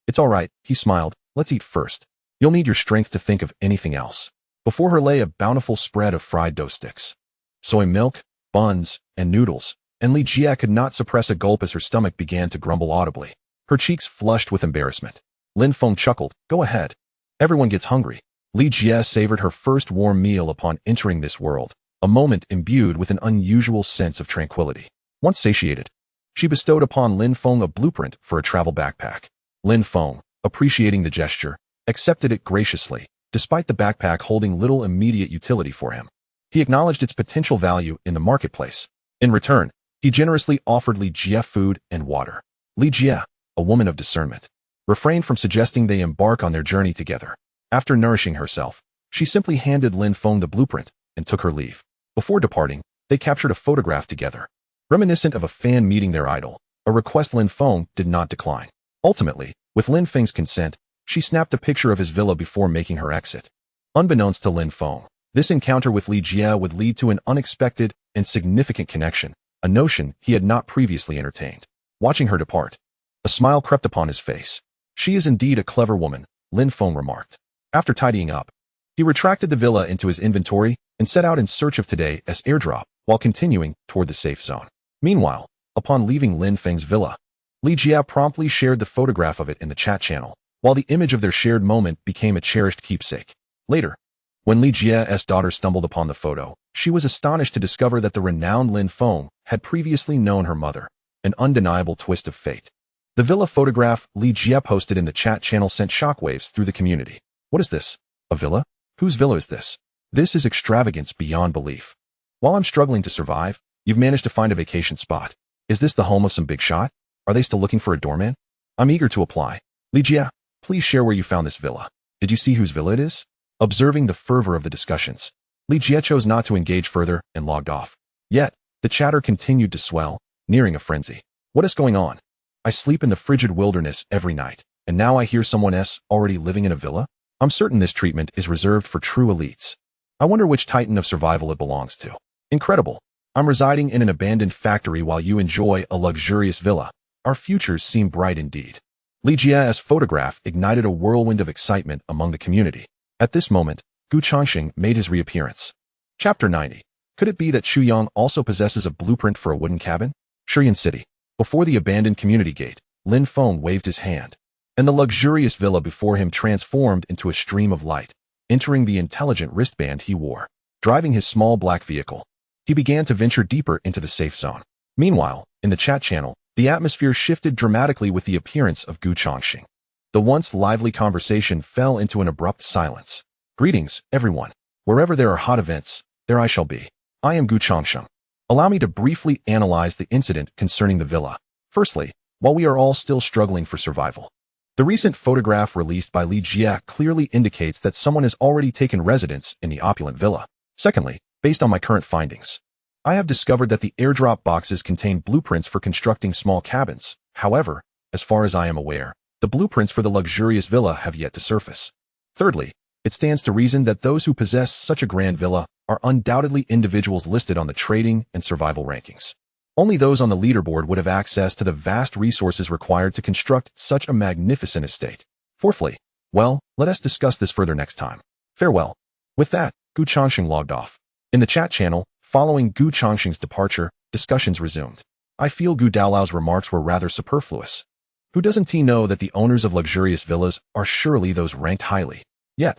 it's all right, he smiled. Let's eat first. You'll need your strength to think of anything else. Before her lay a bountiful spread of fried dough sticks, soy milk, buns, and noodles, and Li Jie could not suppress a gulp as her stomach began to grumble audibly. Her cheeks flushed with embarrassment. Lin Feng chuckled. Go ahead. Everyone gets hungry. Li Jie savored her first warm meal upon entering this world, a moment imbued with an unusual sense of tranquility. Once satiated, she bestowed upon Lin Feng a blueprint for a travel backpack. Lin Feng, appreciating the gesture, accepted it graciously, despite the backpack holding little immediate utility for him. He acknowledged its potential value in the marketplace. In return, he generously offered Li Jie food and water. Li Jie, a woman of discernment, refrained from suggesting they embark on their journey together. After nourishing herself, she simply handed Lin Feng the blueprint and took her leave. Before departing, they captured a photograph together, reminiscent of a fan meeting their idol, a request Lin Feng did not decline. Ultimately, with Lin Feng's consent, she snapped a picture of his villa before making her exit. Unbeknownst to Lin Feng, this encounter with Li Jie would lead to an unexpected and significant connection, a notion he had not previously entertained. Watching her depart, a smile crept upon his face. She is indeed a clever woman, Lin Feng remarked. After tidying up, he retracted the villa into his inventory and set out in search of today's airdrop while continuing toward the safe zone. Meanwhile, upon leaving Lin Feng's villa, Li Jie promptly shared the photograph of it in the chat channel, while the image of their shared moment became a cherished keepsake. Later, when Li Jie's daughter stumbled upon the photo, she was astonished to discover that the renowned Lin Feng had previously known her mother, an undeniable twist of fate. The villa photograph Li Jie posted in the chat channel sent shockwaves through the community. What is this? A villa? Whose villa is this? This is extravagance beyond belief. While I'm struggling to survive, you've managed to find a vacation spot. Is this the home of some big shot? Are they still looking for a doorman? I'm eager to apply. Li Jie, please share where you found this villa. Did you see whose villa it is? Observing the fervor of the discussions, Li Jie chose not to engage further and logged off. Yet, the chatter continued to swell, nearing a frenzy. What is going on? I sleep in the frigid wilderness every night, and now I hear someone else already living in a villa? I'm certain this treatment is reserved for true elites. I wonder which titan of survival it belongs to. Incredible. I'm residing in an abandoned factory while you enjoy a luxurious villa. Our futures seem bright indeed. Li Jie's photograph ignited a whirlwind of excitement among the community. At this moment, Gu Changxing made his reappearance. Chapter 90. Could it be that Chu Yang also possesses a blueprint for a wooden cabin? Shiyan City. Before the abandoned community gate, Lin Feng waved his hand, and the luxurious villa before him transformed into a stream of light, entering the intelligent wristband he wore. Driving his small black vehicle, he began to venture deeper into the safe zone. Meanwhile, in the chat channel, the atmosphere shifted dramatically with the appearance of Gu Changxing. The once lively conversation fell into an abrupt silence. Greetings, everyone. Wherever there are hot events, there I shall be. I am Gu Changxing. Allow me to briefly analyze the incident concerning the villa. Firstly, while we are all still struggling for survival, the recent photograph released by Li Jie clearly indicates that someone has already taken residence in the opulent villa. Secondly, based on my current findings, I have discovered that the airdrop boxes contain blueprints for constructing small cabins. However, as far as I am aware, the blueprints for the luxurious villa have yet to surface. Thirdly, it stands to reason that those who possess such a grand villa are undoubtedly individuals listed on the trading and survival rankings. Only those on the leaderboard would have access to the vast resources required to construct such a magnificent estate. Fourthly, well, let us discuss this further next time. Farewell. With that, Gu Changxing logged off. In the chat channel, following Gu Changxing's departure, discussions resumed. I feel Gu Daolao's remarks were rather superfluous. Who doesn't he know that the owners of luxurious villas are surely those ranked highly? Yet,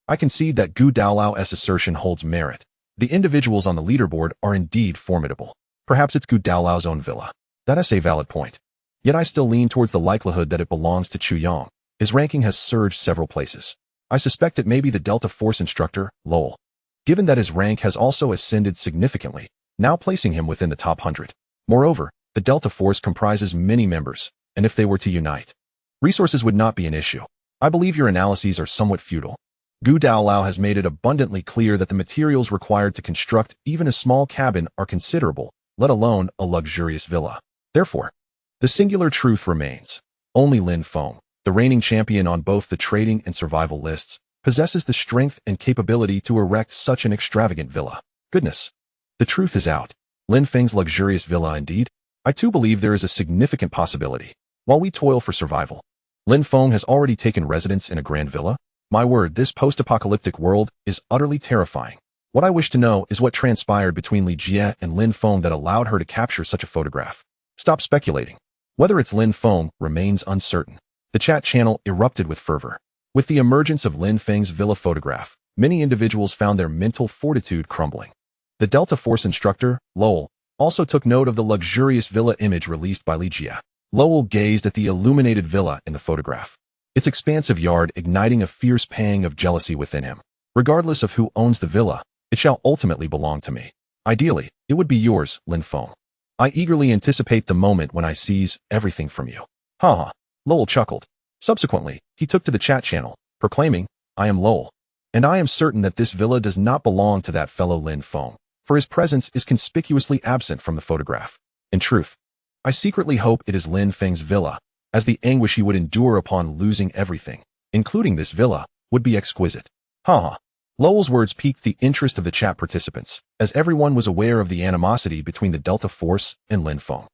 I concede that Gu Daolao's assertion holds merit. The individuals on the leaderboard are indeed formidable. Perhaps it's Gu Daolao's own villa. That is a valid point. Yet I still lean towards the likelihood that it belongs to Chu Yang. His ranking has surged several places. I suspect it may be the Delta Force instructor, Lowell. Given that his rank has also ascended significantly, now placing him within the top 100. Moreover, the Delta Force comprises many members, and if they were to unite, resources would not be an issue. I believe your analyses are somewhat futile. Gu Daolao has made it abundantly clear that the materials required to construct even a small cabin are considerable, let alone a luxurious villa. Therefore, the singular truth remains. Only Lin Feng, the reigning champion on both the trading and survival lists, possesses the strength and capability to erect such an extravagant villa. Goodness. The truth is out. Lin Feng's luxurious villa indeed. I too believe there is a significant possibility. While we toil for survival, Lin Feng has already taken residence in a grand villa. My word, this post-apocalyptic world is utterly terrifying. What I wish to know is what transpired between Li Jie and Lin Feng that allowed her to capture such a photograph. Stop speculating. Whether it's Lin Feng remains uncertain. The chat channel erupted with fervor. With the emergence of Lin Feng's villa photograph, many individuals found their mental fortitude crumbling. The Delta Force instructor, Lowell, also took note of the luxurious villa image released by Li Jie. Lowell gazed at the illuminated villa in the photograph, its expansive yard igniting a fierce pang of jealousy within him. Regardless of who owns the villa, it shall ultimately belong to me. Ideally, it would be yours, Lin Feng. I eagerly anticipate the moment when I seize everything from you. Haha. Lowell chuckled. Subsequently, he took to the chat channel, proclaiming, I am Lowell, and I am certain that this villa does not belong to that fellow Lin Feng, for his presence is conspicuously absent from the photograph. In truth, I secretly hope it is Lin Feng's villa, as the anguish he would endure upon losing everything, including this villa, would be exquisite. Haha. Lowell's words piqued the interest of the chat participants, as everyone was aware of the animosity between the Delta Force and Lin Feng.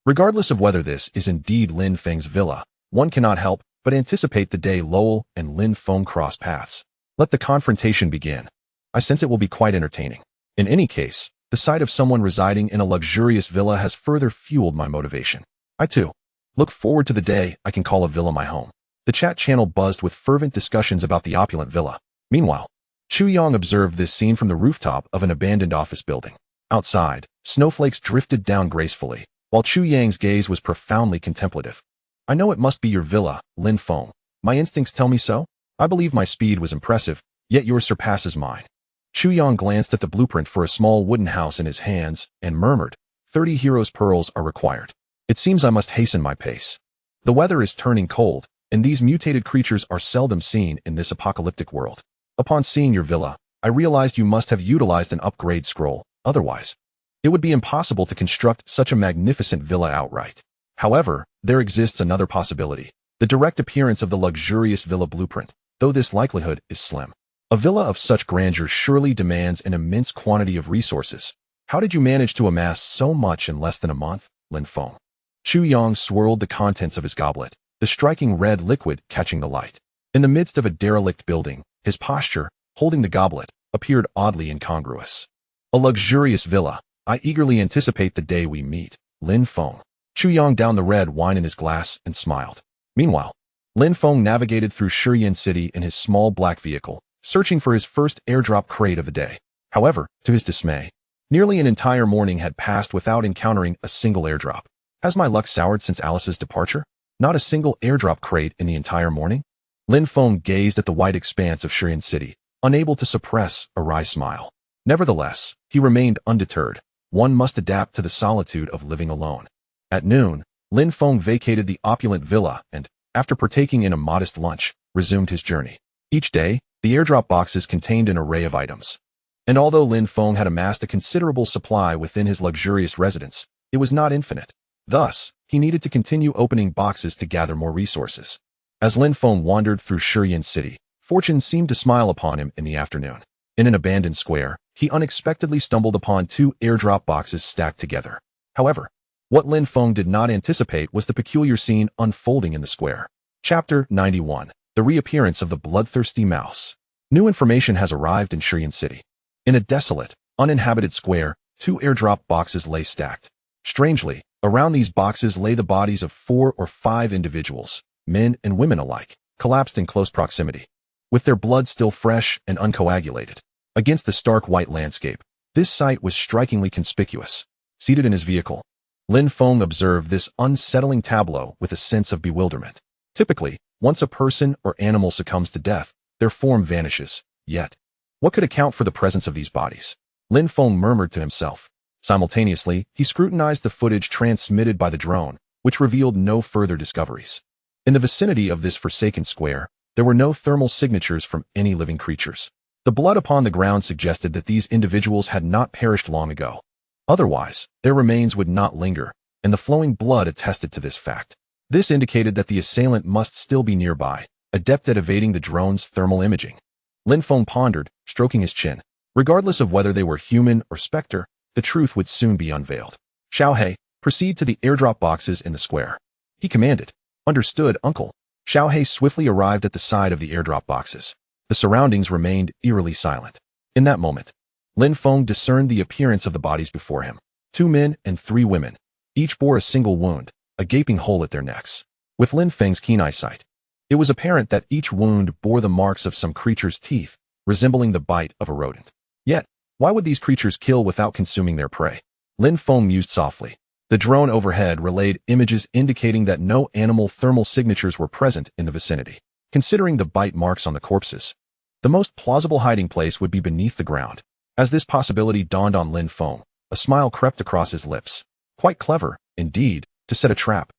Regardless of whether this is indeed Lin Feng's villa, one cannot help but anticipate the day Lowell and Lin Feng cross paths. Let the confrontation begin. I sense it will be quite entertaining. In any case, the sight of someone residing in a luxurious villa has further fueled my motivation. I too look forward to the day I can call a villa my home. The chat channel buzzed with fervent discussions about the opulent villa. Meanwhile, Chu Yang observed this scene from the rooftop of an abandoned office building. Outside, snowflakes drifted down gracefully, while Chu Yang's gaze was profoundly contemplative. I know it must be your villa, Lin Feng. My instincts tell me so. I believe my speed was impressive, yet yours surpasses mine. Chu Yang glanced at the blueprint for a small wooden house in his hands and murmured, 30 heroes' pearls are required. It seems I must hasten my pace. The weather is turning cold, and these mutated creatures are seldom seen in this apocalyptic world. Upon seeing your villa, I realized you must have utilized an upgrade scroll, otherwise, it would be impossible to construct such a magnificent villa outright. However, there exists another possibility, the direct appearance of the luxurious villa blueprint, though this likelihood is slim. A villa of such grandeur surely demands an immense quantity of resources. How did you manage to amass so much in less than a month, Lin Feng? Chu Yang swirled the contents of his goblet, the striking red liquid catching the light. In the midst of a derelict building, his posture, holding the goblet, appeared oddly incongruous. A luxurious villa. I eagerly anticipate the day we meet, Lin Feng. Chu Yang downed the red wine in his glass and smiled. Meanwhile, Lin Feng navigated through Shurian City in his small black vehicle, searching for his first airdrop crate of the day. However, to his dismay, nearly an entire morning had passed without encountering a single airdrop. Has my luck soured since Alice's departure? Not a single airdrop crate in the entire morning? Lin Feng gazed at the wide expanse of Shurian City, unable to suppress a wry smile. Nevertheless, he remained undeterred. One must adapt to the solitude of living alone. At noon, Lin Feng vacated the opulent villa and, after partaking in a modest lunch, resumed his journey. Each day, the airdrop boxes contained an array of items. And although Lin Feng had amassed a considerable supply within his luxurious residence, it was not infinite. Thus, he needed to continue opening boxes to gather more resources. As Lin Feng wandered through Shurian City, fortune seemed to smile upon him in the afternoon. In an abandoned square, he unexpectedly stumbled upon 2 airdrop boxes stacked together. However, what Lin Feng did not anticipate was the peculiar scene unfolding in the square. Chapter 91. The Reappearance of the Bloodthirsty Mouse. New information has arrived in Shurian City. In a desolate, uninhabited square, 2 airdrop boxes lay stacked. Strangely, around these boxes lay the bodies of 4 or 5 individuals, men and women alike, collapsed in close proximity, with their blood still fresh and uncoagulated. Against the stark white landscape, this sight was strikingly conspicuous. Seated in his vehicle, Lin Feng observed this unsettling tableau with a sense of bewilderment. Typically, once a person or animal succumbs to death, their form vanishes. Yet, what could account for the presence of these bodies? Lin Feng murmured to himself. Simultaneously, he scrutinized the footage transmitted by the drone, which revealed no further discoveries. In the vicinity of this forsaken square, there were no thermal signatures from any living creatures. The blood upon the ground suggested that these individuals had not perished long ago. Otherwise, their remains would not linger, and the flowing blood attested to this fact. This indicated that the assailant must still be nearby, adept at evading the drone's thermal imaging. Lin Feng pondered, stroking his chin. Regardless of whether they were human or specter, the truth would soon be unveiled. Xiaohei, proceed to the airdrop boxes in the square. He commanded. Understood, uncle. Xiaohei swiftly arrived at the side of the airdrop boxes. The surroundings remained eerily silent. In that moment, Lin Feng discerned the appearance of the bodies before him. 2 men and 3 women. Each bore a single wound, a gaping hole at their necks. With Lin Feng's keen eyesight, it was apparent that each wound bore the marks of some creature's teeth, resembling the bite of a rodent. Yet, why would these creatures kill without consuming their prey? Lin Feng mused softly. The drone overhead relayed images indicating that no animal thermal signatures were present in the vicinity. Considering the bite marks on the corpses, the most plausible hiding place would be beneath the ground. As this possibility dawned on Lin Feng, a smile crept across his lips. Quite clever, indeed, to set a trap.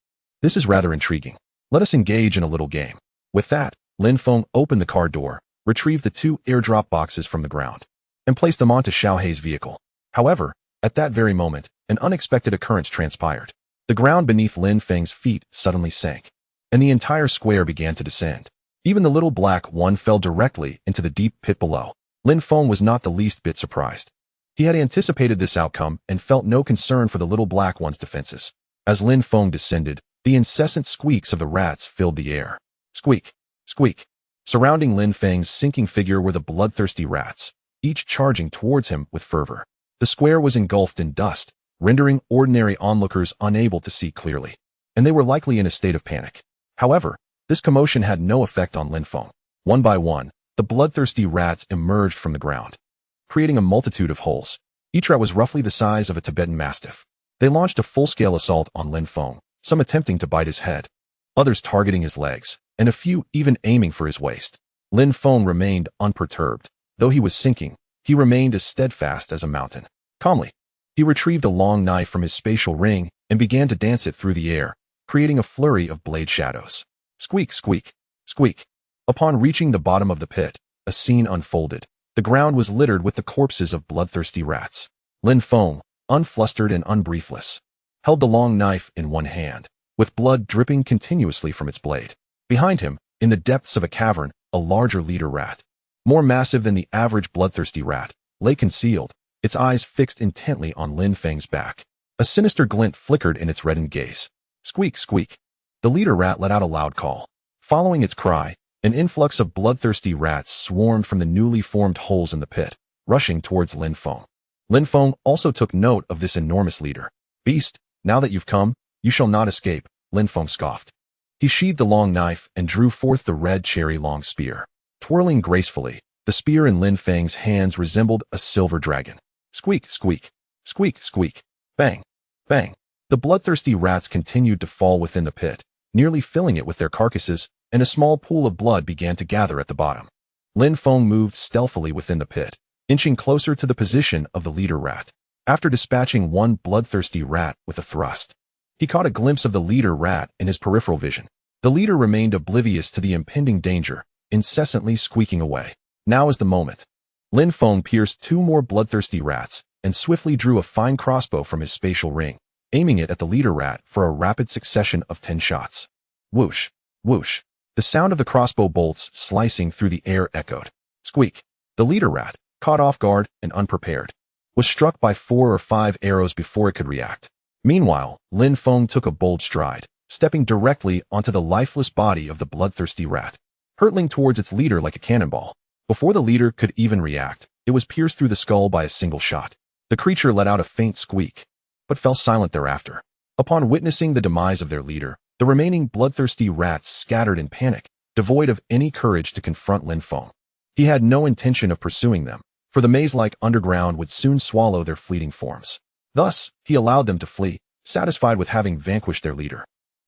This is rather intriguing. Let us engage in a little game. With that, Lin Feng opened the car door, retrieved the 2 airdrop boxes from the ground, and placed them onto Xiaohei's vehicle. However, at that very moment, an unexpected occurrence transpired. The ground beneath Lin Feng's feet suddenly sank, and the entire square began to descend. Even the little black one fell directly into the deep pit below. Lin Feng was not the least bit surprised. He had anticipated this outcome and felt no concern for the little black one's defenses. As Lin Feng descended, the incessant squeaks of the rats filled the air. Squeak, squeak. Surrounding Lin Feng's sinking figure were the bloodthirsty rats, each charging towards him with fervor. The square was engulfed in dust, rendering ordinary onlookers unable to see clearly, and they were likely in a state of panic. However, this commotion had no effect on Lin Feng. One by one, the bloodthirsty rats emerged from the ground, creating a multitude of holes. Each rat was roughly the size of a Tibetan Mastiff. They launched a full-scale assault on Lin Feng, some attempting to bite his head, others targeting his legs, and a few even aiming for his waist. Lin Feng remained unperturbed. Though he was sinking, he remained as steadfast as a mountain. Calmly, he retrieved a long knife from his spatial ring and began to dance it through the air, creating a flurry of blade shadows. Squeak, squeak, squeak. Upon reaching the bottom of the pit, a scene unfolded. The ground was littered with the corpses of bloodthirsty rats. Lin Feng, unflustered and unbriefless, held the long knife in one hand, with blood dripping continuously from its blade. Behind him, in the depths of a cavern, a larger leader rat, more massive than the average bloodthirsty rat, lay concealed, its eyes fixed intently on Lin Feng's back. A sinister glint flickered in its reddened gaze. Squeak, squeak. The leader rat let out a loud call. Following its cry, an influx of bloodthirsty rats swarmed from the newly formed holes in the pit, rushing towards Lin Feng. Lin Feng also took note of this enormous leader. Beast, now that you've come, you shall not escape, Lin Feng scoffed. He sheathed the long knife and drew forth the red cherry-long spear. Twirling gracefully, the spear in Lin Feng's hands resembled a silver dragon. Squeak, squeak, squeak, squeak, bang, bang. The bloodthirsty rats continued to fall within the pit, nearly filling it with their carcasses, and a small pool of blood began to gather at the bottom. Lin Feng moved stealthily within the pit, inching closer to the position of the leader rat. After dispatching one bloodthirsty rat with a thrust, he caught a glimpse of the leader rat in his peripheral vision. The leader remained oblivious to the impending danger, incessantly squeaking away. Now is the moment. Lin Feng pierced two more bloodthirsty rats and swiftly drew a fine crossbow from his spatial ring, aiming it at the leader rat for a rapid succession of 10 shots. Whoosh, whoosh. The sound of the crossbow bolts slicing through the air echoed. Squeak. The leader rat, caught off guard and unprepared, was struck by 4 or 5 arrows before it could react. Meanwhile, Lin Feng took a bold stride, stepping directly onto the lifeless body of the bloodthirsty rat, hurtling towards its leader like a cannonball. Before the leader could even react, it was pierced through the skull by a single shot. The creature let out a faint squeak, but fell silent thereafter. Upon witnessing the demise of their leader, the remaining bloodthirsty rats scattered in panic, devoid of any courage to confront Lin Feng. He had no intention of pursuing them, for the maze-like underground would soon swallow their fleeting forms. Thus, he allowed them to flee, satisfied with having vanquished their leader.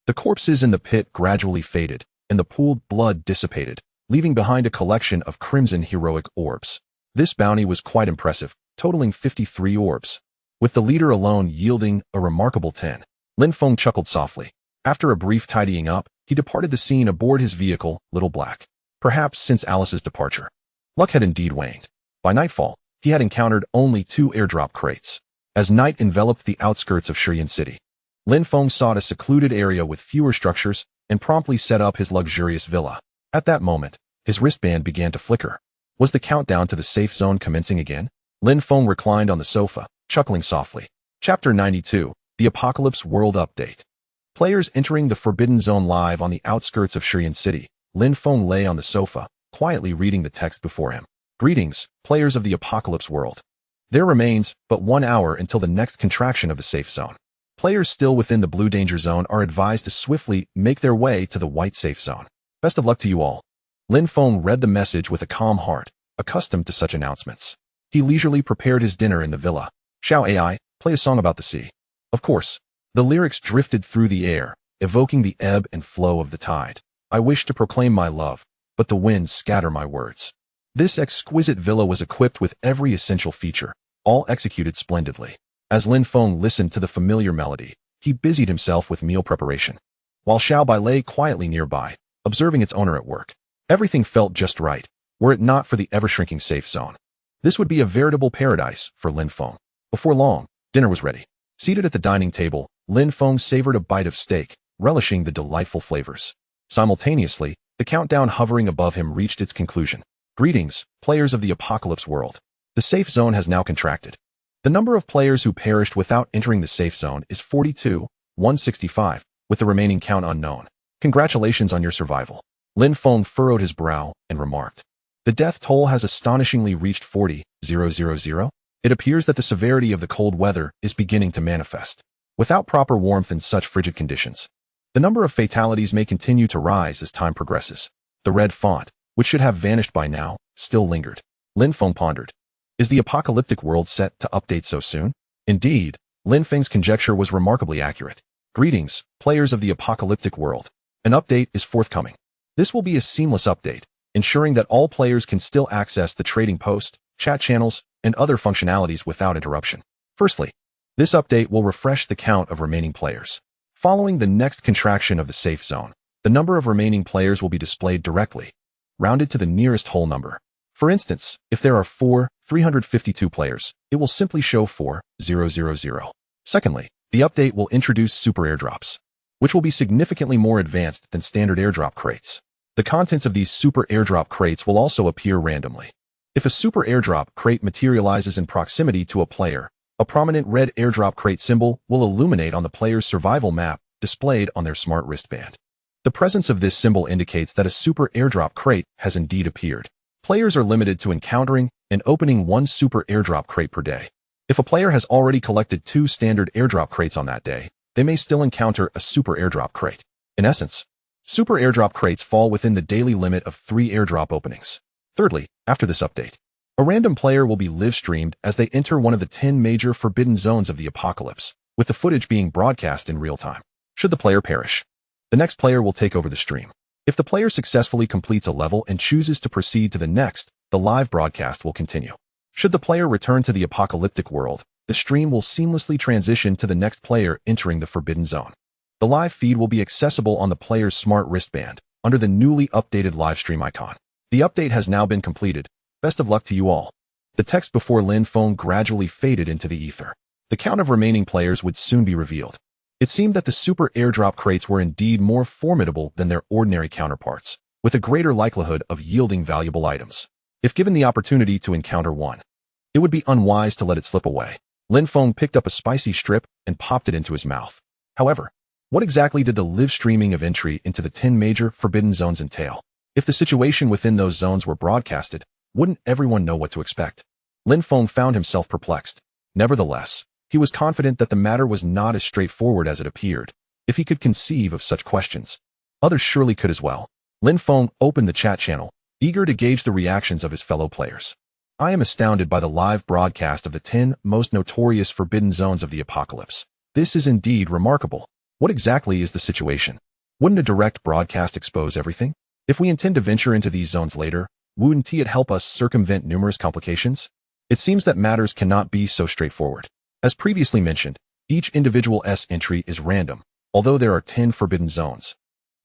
The corpses in the pit gradually faded, and the pooled blood dissipated, leaving behind a collection of crimson heroic orbs. This bounty was quite impressive, totaling 53 orbs, with the leader alone yielding a remarkable 10. Lin Feng chuckled softly. After a brief tidying up, he departed the scene aboard his vehicle, Little Black. Perhaps since Alice's departure, luck had indeed waned. By nightfall, he had encountered only 2 airdrop crates. As night enveloped the outskirts of Shiyan City, Lin Feng sought a secluded area with fewer structures and promptly set up his luxurious villa. At that moment, his wristband began to flicker. Was the countdown to the safe zone commencing again? Lin Feng reclined on the sofa, chuckling softly. Chapter 92, The Apocalypse World Update. Players entering the Forbidden Zone live on the outskirts of Shiyan City. Lin Feng lay on the sofa, quietly reading the text before him. Greetings, players of the Apocalypse World. There remains but 1 hour until the next contraction of the safe zone. Players still within the blue danger zone are advised to swiftly make their way to the white safe zone. Best of luck to you all. Lin Feng read the message with a calm heart, accustomed to such announcements. He leisurely prepared his dinner in the villa. Shall AI play a song about the sea? Of course. The lyrics drifted through the air, evoking the ebb and flow of the tide. I wish to proclaim my love, but the winds scatter my words. This exquisite villa was equipped with every essential feature, all executed splendidly. As Lin Feng listened to the familiar melody, he busied himself with meal preparation, while Xiao Bai lay quietly nearby, observing its owner at work. Everything felt just right, were it not for the ever-shrinking safe zone. This would be a veritable paradise for Lin Feng. Before long, dinner was ready. Seated at the dining table, Lin Feng savored a bite of steak, relishing the delightful flavors. Simultaneously, the countdown hovering above him reached its conclusion. Greetings, players of the Apocalypse World. The safe zone has now contracted. The number of players who perished without entering the safe zone is 42,165, with the remaining count unknown. Congratulations on your survival. Lin Feng furrowed his brow and remarked. The death toll has astonishingly reached 40,000. It appears that the severity of the cold weather is beginning to manifest. Without proper warmth in such frigid conditions, the number of fatalities may continue to rise as time progresses. The red font, which should have vanished by now, still lingered. Lin Feng pondered. Is the apocalyptic world set to update so soon? Indeed, Lin Feng's conjecture was remarkably accurate. Greetings, players of the apocalyptic world. An update is forthcoming. This will be a seamless update, ensuring that all players can still access the trading post, chat channels, and other functionalities without interruption. Firstly, this update will refresh the count of remaining players. Following the next contraction of the safe zone, the number of remaining players will be displayed directly, rounded to the nearest whole number. For instance, if there are 352 players, it will simply show 4000. Secondly, the update will introduce super airdrops, which will be significantly more advanced than standard airdrop crates. The contents of these super airdrop crates will also appear randomly. If a super airdrop crate materializes in proximity to a player, a prominent red airdrop crate symbol will illuminate on the player's survival map displayed on their smart wristband. The presence of this symbol indicates that a super airdrop crate has indeed appeared. Players are limited to encountering and opening one super airdrop crate per day. If a player has already collected 2 standard airdrop crates on that day, they may still encounter a super airdrop crate. In essence, super airdrop crates fall within the daily limit of 3 airdrop openings. Thirdly, after this update, a random player will be live-streamed as they enter one of the 10 major forbidden zones of the apocalypse, with the footage being broadcast in real time. Should the player perish, the next player will take over the stream. If the player successfully completes a level and chooses to proceed to the next, the live broadcast will continue. Should the player return to the apocalyptic world, the stream will seamlessly transition to the next player entering the forbidden zone. The live feed will be accessible on the player's smart wristband, under the newly updated livestream icon. The update has now been completed. Best of luck to you all. The text before Lin Feng gradually faded into the ether. The count of remaining players would soon be revealed. It seemed that the super airdrop crates were indeed more formidable than their ordinary counterparts, with a greater likelihood of yielding valuable items. If given the opportunity to encounter one, it would be unwise to let it slip away. Lin Feng picked up a spicy strip and popped it into his mouth. However, what exactly did the live streaming of entry into the 10 major forbidden zones entail? If the situation within those zones were broadcasted, wouldn't everyone know what to expect? Lin Feng found himself perplexed. Nevertheless, he was confident that the matter was not as straightforward as it appeared. If he could conceive of such questions, others surely could as well. Lin Feng opened the chat channel, eager to gauge the reactions of his fellow players. I am astounded by the live broadcast of the 10 most notorious forbidden zones of the apocalypse. This is indeed remarkable. What exactly is the situation? Wouldn't a direct broadcast expose everything? If we intend to venture into these zones later, wouldn't it help us circumvent numerous complications? It seems that matters cannot be so straightforward. As previously mentioned, each individual entry is random, although there are 10 forbidden zones.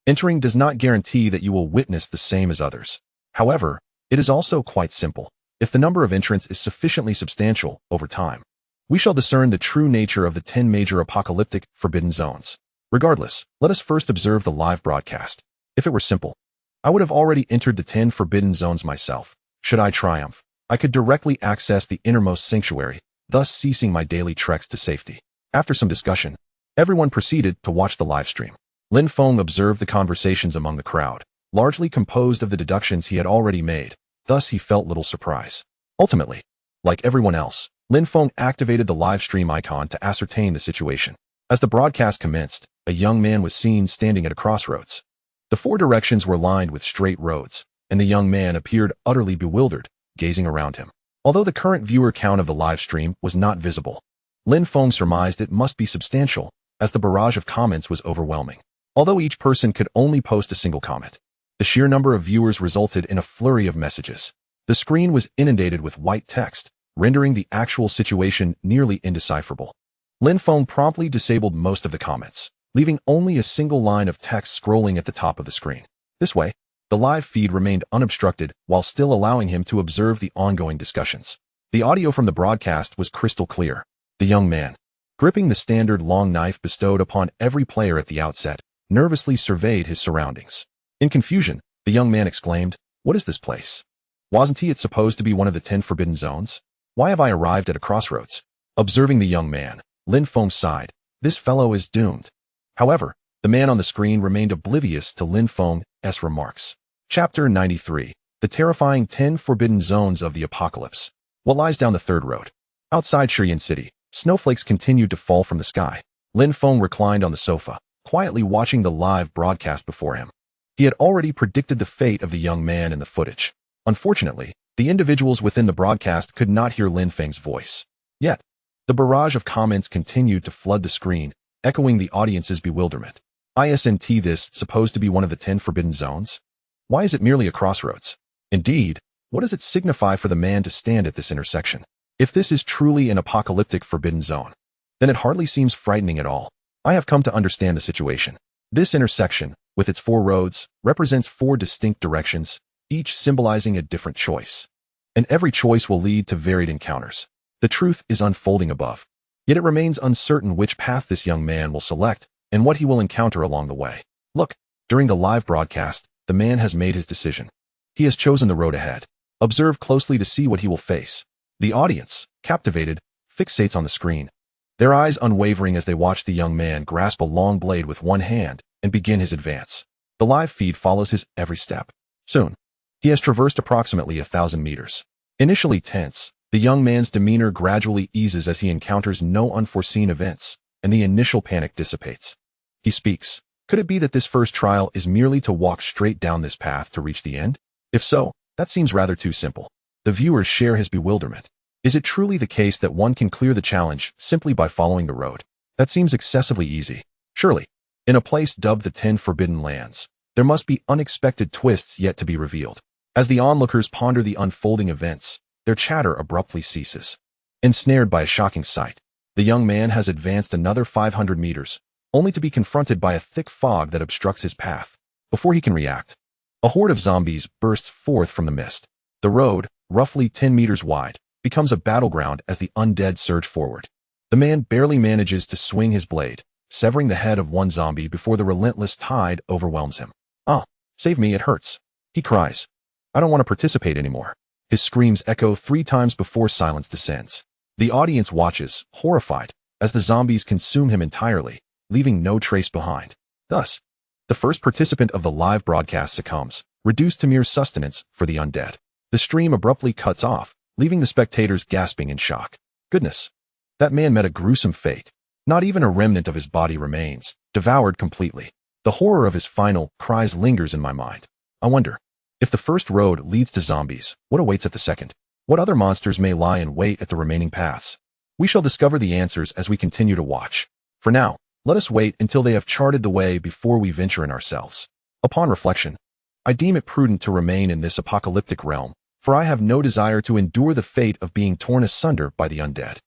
Entering does not guarantee that you will witness the same as others. However, it is also quite simple. If the number of entrants is sufficiently substantial over time, we shall discern the true nature of the 10 major apocalyptic forbidden zones. Regardless, let us first observe the live broadcast. If it were simple, I would have already entered the 10 forbidden zones myself. Should I triumph, I could directly access the innermost sanctuary, thus ceasing my daily treks to safety. After some discussion, everyone proceeded to watch the live stream. Lin Feng observed the conversations among the crowd, largely composed of the deductions he had already made. Thus he felt little surprise. Ultimately, like everyone else, Lin Feng activated the live stream icon to ascertain the situation. As the broadcast commenced, a young man was seen standing at a crossroads. The 4 directions were lined with straight roads, and the young man appeared utterly bewildered, gazing around him. Although the current viewer count of the live stream was not visible, Lin Feng surmised it must be substantial, as the barrage of comments was overwhelming. Although each person could only post a single comment, the sheer number of viewers resulted in a flurry of messages. The screen was inundated with white text, rendering the actual situation nearly indecipherable. Lin Feng promptly disabled most of the comments, leaving only a single line of text scrolling at the top of the screen. This way, the live feed remained unobstructed while still allowing him to observe the ongoing discussions. The audio from the broadcast was crystal clear. The young man, gripping the standard long knife bestowed upon every player at the outset, nervously surveyed his surroundings. In confusion, the young man exclaimed, "What is this place? Wasn't it supposed to be one of the 10 forbidden zones? Why have I arrived at a crossroads?" Observing the young man, Lin Feng sighed. This fellow is doomed. However, the man on the screen remained oblivious to Lin Feng's remarks. Chapter 93. The terrifying 10 forbidden zones of the apocalypse. What lies down the third road? Outside Shiyan City, snowflakes continued to fall from the sky. Lin Feng reclined on the sofa, quietly watching the live broadcast before him. He had already predicted the fate of the young man in the footage. Unfortunately, the individuals within the broadcast could not hear Lin Feng's voice. Yet, the barrage of comments continued to flood the screen, echoing the audience's bewilderment. Isn't this supposed to be one of the 10 forbidden zones? Why is it merely a crossroads? Indeed, What does it signify for the man to stand at this intersection? If this is truly an apocalyptic forbidden zone, then it hardly seems frightening at all. I have come to understand the situation. This intersection, with its 4 roads, represents 4 distinct directions, each symbolizing a different choice. And every choice will lead to varied encounters. The truth is unfolding above. Yet it remains uncertain which path this young man will select and what he will encounter along the way. Look, during the live broadcast, the man has made his decision. He has chosen the road ahead. Observe closely to see what he will face. The audience, captivated, fixates on the screen, their eyes unwavering as they watch the young man grasp a long blade with one hand and begin his advance. The live feed follows his every step. Soon, he has traversed approximately 1,000 meters. Initially tense, the young man's demeanor gradually eases as he encounters no unforeseen events, and the initial panic dissipates. He speaks. Could it be that this first trial is merely to walk straight down this path to reach the end? If so, that seems rather too simple. The viewers share his bewilderment. Is it truly the case that one can clear the challenge simply by following the road? That seems excessively easy. Surely, in a place dubbed the 10 Forbidden Lands, there must be unexpected twists yet to be revealed. As the onlookers ponder the unfolding events, their chatter abruptly ceases. Ensnared by a shocking sight, the young man has advanced another 500 meters, only to be confronted by a thick fog that obstructs his path. Before he can react, a horde of zombies bursts forth from the mist. The road, roughly 10 meters wide, becomes a battleground as the undead surge forward. The man barely manages to swing his blade, severing the head of one zombie before the relentless tide overwhelms him. "Ah, save me, it hurts," he cries. "I don't want to participate anymore." His screams echo 3 times before silence descends. The audience watches, horrified, as the zombies consume him entirely, leaving no trace behind. Thus, the first participant of the live broadcast succumbs, reduced to mere sustenance for the undead. The stream abruptly cuts off, leaving the spectators gasping in shock. Goodness, that man met a gruesome fate. Not even a remnant of his body remains, devoured completely. The horror of his final cries lingers in my mind. I wonder, if the first road leads to zombies, what awaits at the second? What other monsters may lie in wait at the remaining paths? We shall discover the answers as we continue to watch. For now, let us wait until they have charted the way before we venture in ourselves. Upon reflection, I deem it prudent to remain in this apocalyptic realm, for I have no desire to endure the fate of being torn asunder by the undead.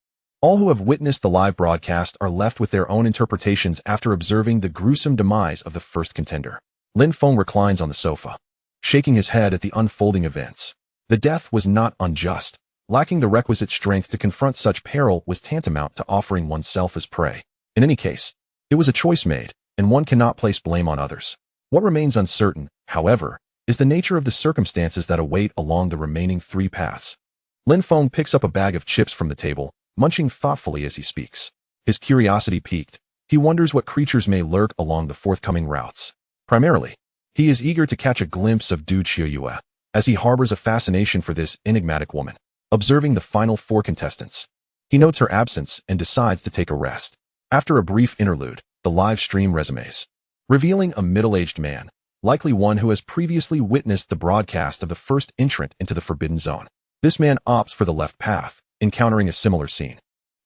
All who have witnessed the live broadcast are left with their own interpretations after observing the gruesome demise of the first contender. Lin Feng reclines on the sofa, shaking his head at the unfolding events. The death was not unjust. Lacking the requisite strength to confront such peril was tantamount to offering oneself as prey. In any case, it was a choice made, and one cannot place blame on others. What remains uncertain, however, is the nature of the circumstances that await along the remaining 3 paths. Lin Feng picks up a bag of chips from the table, munching thoughtfully as he speaks. His curiosity piqued, he wonders what creatures may lurk along the forthcoming routes. Primarily, he is eager to catch a glimpse of Du Qiuyue, as he harbors a fascination for this enigmatic woman. Observing the final 4 contestants, he notes her absence and decides to take a rest. After a brief interlude, the live stream resumes, revealing a middle-aged man, likely one who has previously witnessed the broadcast of the first entrant into the Forbidden Zone. This man opts for the left path, encountering a similar scene.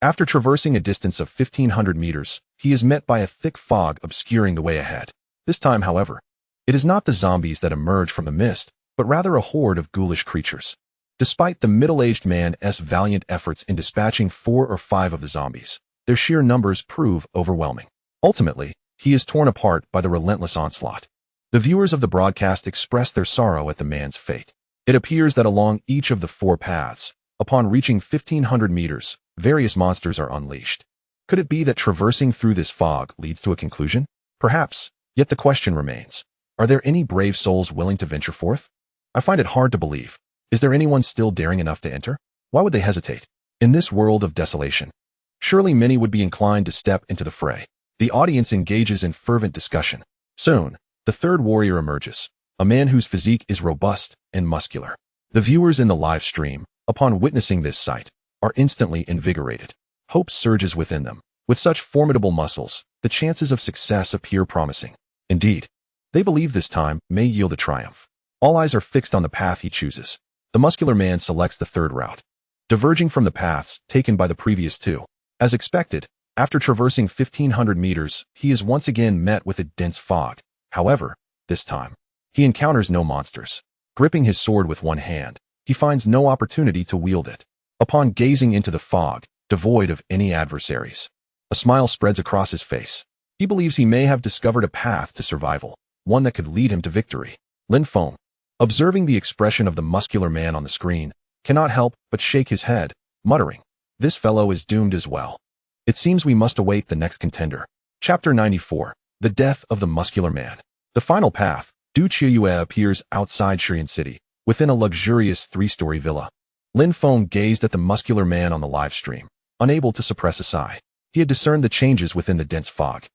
After traversing a distance of 1,500 meters, he is met by a thick fog obscuring the way ahead. This time, however, it is not the zombies that emerge from the mist, but rather a horde of ghoulish creatures. Despite the middle-aged man's valiant efforts in dispatching 4 or 5 of the zombies, their sheer numbers prove overwhelming. Ultimately, he is torn apart by the relentless onslaught. The viewers of the broadcast express their sorrow at the man's fate. It appears that along each of the 4 paths, upon reaching 1,500 meters, various monsters are unleashed. Could it be that traversing through this fog leads to a conclusion? Perhaps, yet the question remains. Are there any brave souls willing to venture forth? I find it hard to believe. Is there anyone still daring enough to enter? Why would they hesitate? In this world of desolation, surely many would be inclined to step into the fray. The audience engages in fervent discussion. Soon, the third warrior emerges, a man whose physique is robust and muscular. The viewers in the live stream, upon witnessing this sight, are instantly invigorated. Hope surges within them. With such formidable muscles, the chances of success appear promising. Indeed, they believe this time may yield a triumph. All eyes are fixed on the path he chooses. The muscular man selects the third route, diverging from the paths taken by the previous 2. As expected, after traversing 1,500 meters, he is once again met with a dense fog. However, this time, he encounters no monsters. Gripping his sword with one hand, he finds no opportunity to wield it. Upon gazing into the fog, devoid of any adversaries, a smile spreads across his face. He believes he may have discovered a path to survival, one that could lead him to victory. Lin Feng, observing the expression of the muscular man on the screen, cannot help but shake his head, muttering, "This fellow is doomed as well. It seems we must await the next contender." Chapter 94. The Death of the Muscular Man. The final path, Du Qiuyue appears outside Shiyan City, within a luxurious 3-story villa. Lin Feng gazed at the muscular man on the live stream, unable to suppress a sigh. He had discerned the changes within the dense fog.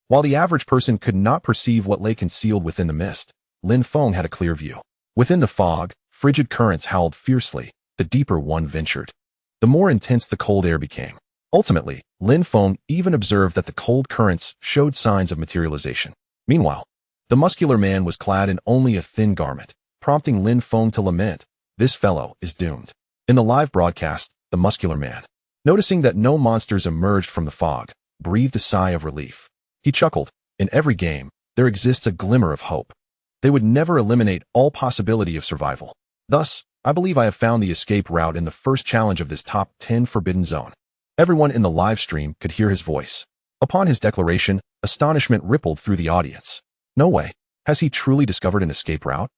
While the average person could not perceive what lay concealed within the mist, Lin Feng had a clear view. Within the fog, frigid currents howled fiercely. The deeper one ventured, the more intense the cold air became. Ultimately, Lin Feng even observed that the cold currents showed signs of materialization. Meanwhile, the muscular man was clad in only a thin garment, prompting Lin Feng to lament, "This fellow is doomed." In the live broadcast, the muscular man, noticing that no monsters emerged from the fog, breathed a sigh of relief. He chuckled, "In every game, there exists a glimmer of hope. They would never eliminate all possibility of survival. Thus, I believe I have found the escape route in the first challenge of this top 10 Forbidden Zone." Everyone in the live stream could hear his voice. Upon his declaration, astonishment rippled through the audience. No way. Has he truly discovered an escape route?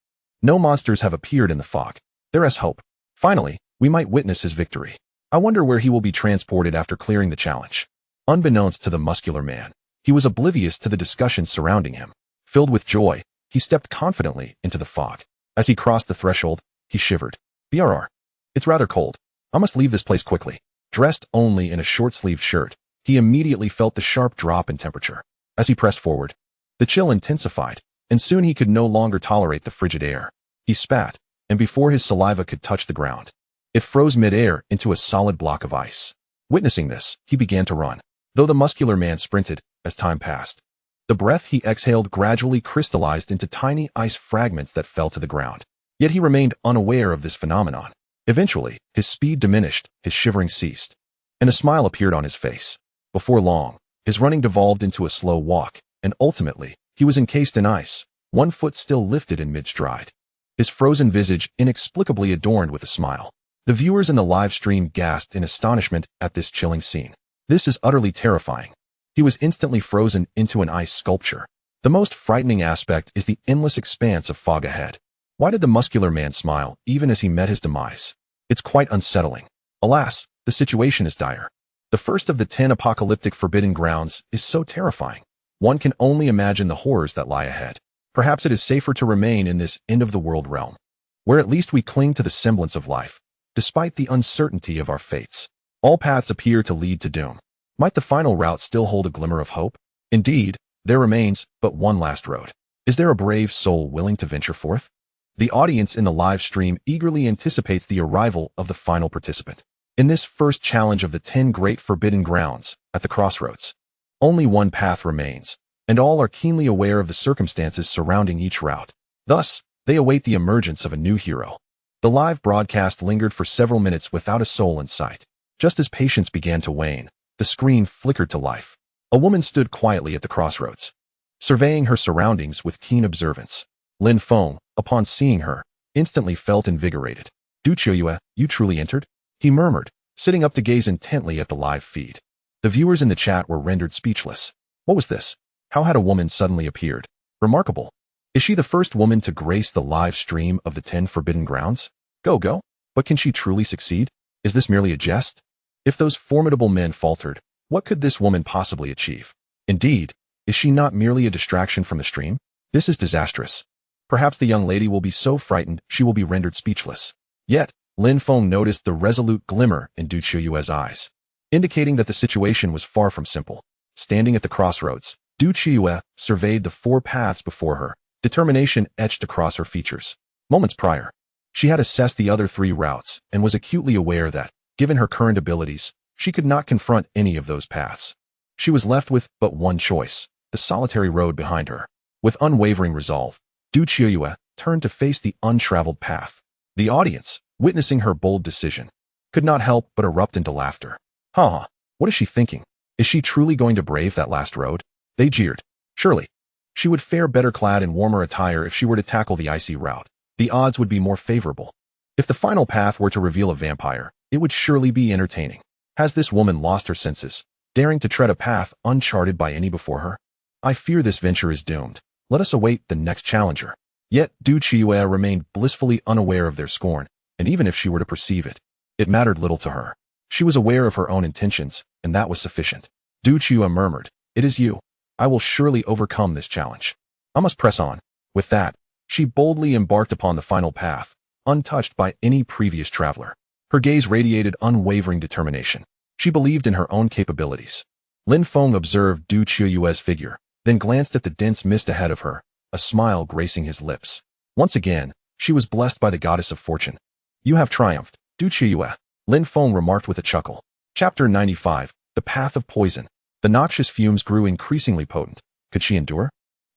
No monsters have appeared in the fog. There is hope. Finally, we might witness his victory. I wonder where he will be transported after clearing the challenge. Unbeknownst to the muscular man, he was oblivious to the discussions surrounding him. Filled with joy, he stepped confidently into the fog. As he crossed the threshold, he shivered. "BRR. It's rather cold. I must leave this place quickly." Dressed only in a short-sleeved shirt, he immediately felt the sharp drop in temperature. As he pressed forward, the chill intensified, and soon he could no longer tolerate the frigid air. He spat, and before his saliva could touch the ground, it froze mid-air into a solid block of ice. Witnessing this, he began to run. Though the muscular man sprinted, as time passed, the breath he exhaled gradually crystallized into tiny ice fragments that fell to the ground. Yet he remained unaware of this phenomenon. Eventually, his speed diminished, his shivering ceased, and a smile appeared on his face. Before long, his running devolved into a slow walk, and ultimately, he was encased in ice, one foot still lifted in mid-stride, his frozen visage inexplicably adorned with a smile. The viewers in the live stream gasped in astonishment at this chilling scene. "This is utterly terrifying." He was instantly frozen into an ice sculpture. The most frightening aspect is the endless expanse of fog ahead. Why did the muscular man smile, even as he met his demise? It's quite unsettling. Alas, the situation is dire. The first of the 10 apocalyptic forbidden grounds is so terrifying. One can only imagine the horrors that lie ahead. Perhaps it is safer to remain in this end-of-the-world realm, where at least we cling to the semblance of life, despite the uncertainty of our fates. All paths appear to lead to doom. Might the final route still hold a glimmer of hope? Indeed, there remains but one last road. Is there a brave soul willing to venture forth? The audience in the live stream eagerly anticipates the arrival of the final participant. In this first challenge of the 10 great forbidden grounds, at the crossroads, only one path remains, and all are keenly aware of the circumstances surrounding each route. Thus, they await the emergence of a new hero. The live broadcast lingered for several minutes without a soul in sight. Just as patience began to wane, the screen flickered to life. A woman stood quietly at the crossroads, surveying her surroundings with keen observance. Lin Feng, upon seeing her, instantly felt invigorated. "Du Qiuyue, you truly entered?" he murmured, sitting up to gaze intently at the live feed. The viewers in the chat were rendered speechless. What was this? How had a woman suddenly appeared? Remarkable. Is she the first woman to grace the live stream of the 10 forbidden grounds? Go. But can she truly succeed? Is this merely a jest? If those formidable men faltered, what could this woman possibly achieve? Indeed, is she not merely a distraction from the stream? This is disastrous. Perhaps the young lady will be so frightened she will be rendered speechless. Yet, Lin Feng noticed the resolute glimmer in Du Qiuyue's eyes, indicating that the situation was far from simple. Standing at the crossroads, Du Qiuyue surveyed the 4 paths before her, determination etched across her features. Moments prior, she had assessed the other 3 routes and was acutely aware that, given her current abilities, she could not confront any of those paths. She was left with but one choice, the solitary road behind her. With unwavering resolve, Du Qiuyue turned to face the untraveled path. The audience, witnessing her bold decision, could not help but erupt into laughter. Ha! What is she thinking? Is she truly going to brave that last road? They jeered. Surely, she would fare better clad in warmer attire if she were to tackle the icy route. The odds would be more favorable. If the final path were to reveal a vampire, it would surely be entertaining. Has this woman lost her senses, daring to tread a path uncharted by any before her? I fear this venture is doomed. Let us await the next challenger. Yet Du Qiuyue remained blissfully unaware of their scorn, and even if she were to perceive it, it mattered little to her. She was aware of her own intentions, and that was sufficient. Du Qiuyue murmured, "It is you. I will surely overcome this challenge. I must press on." With that, she boldly embarked upon the final path, untouched by any previous traveler. Her gaze radiated unwavering determination. She believed in her own capabilities. Lin Feng observed Du Qiuyue's figure, then glanced at the dense mist ahead of her, a smile gracing his lips. Once again, she was blessed by the goddess of fortune. "You have triumphed, Du Qiuyue," Lin Feng remarked with a chuckle. Chapter 95, The Path of Poison. The noxious fumes grew increasingly potent. Could she endure?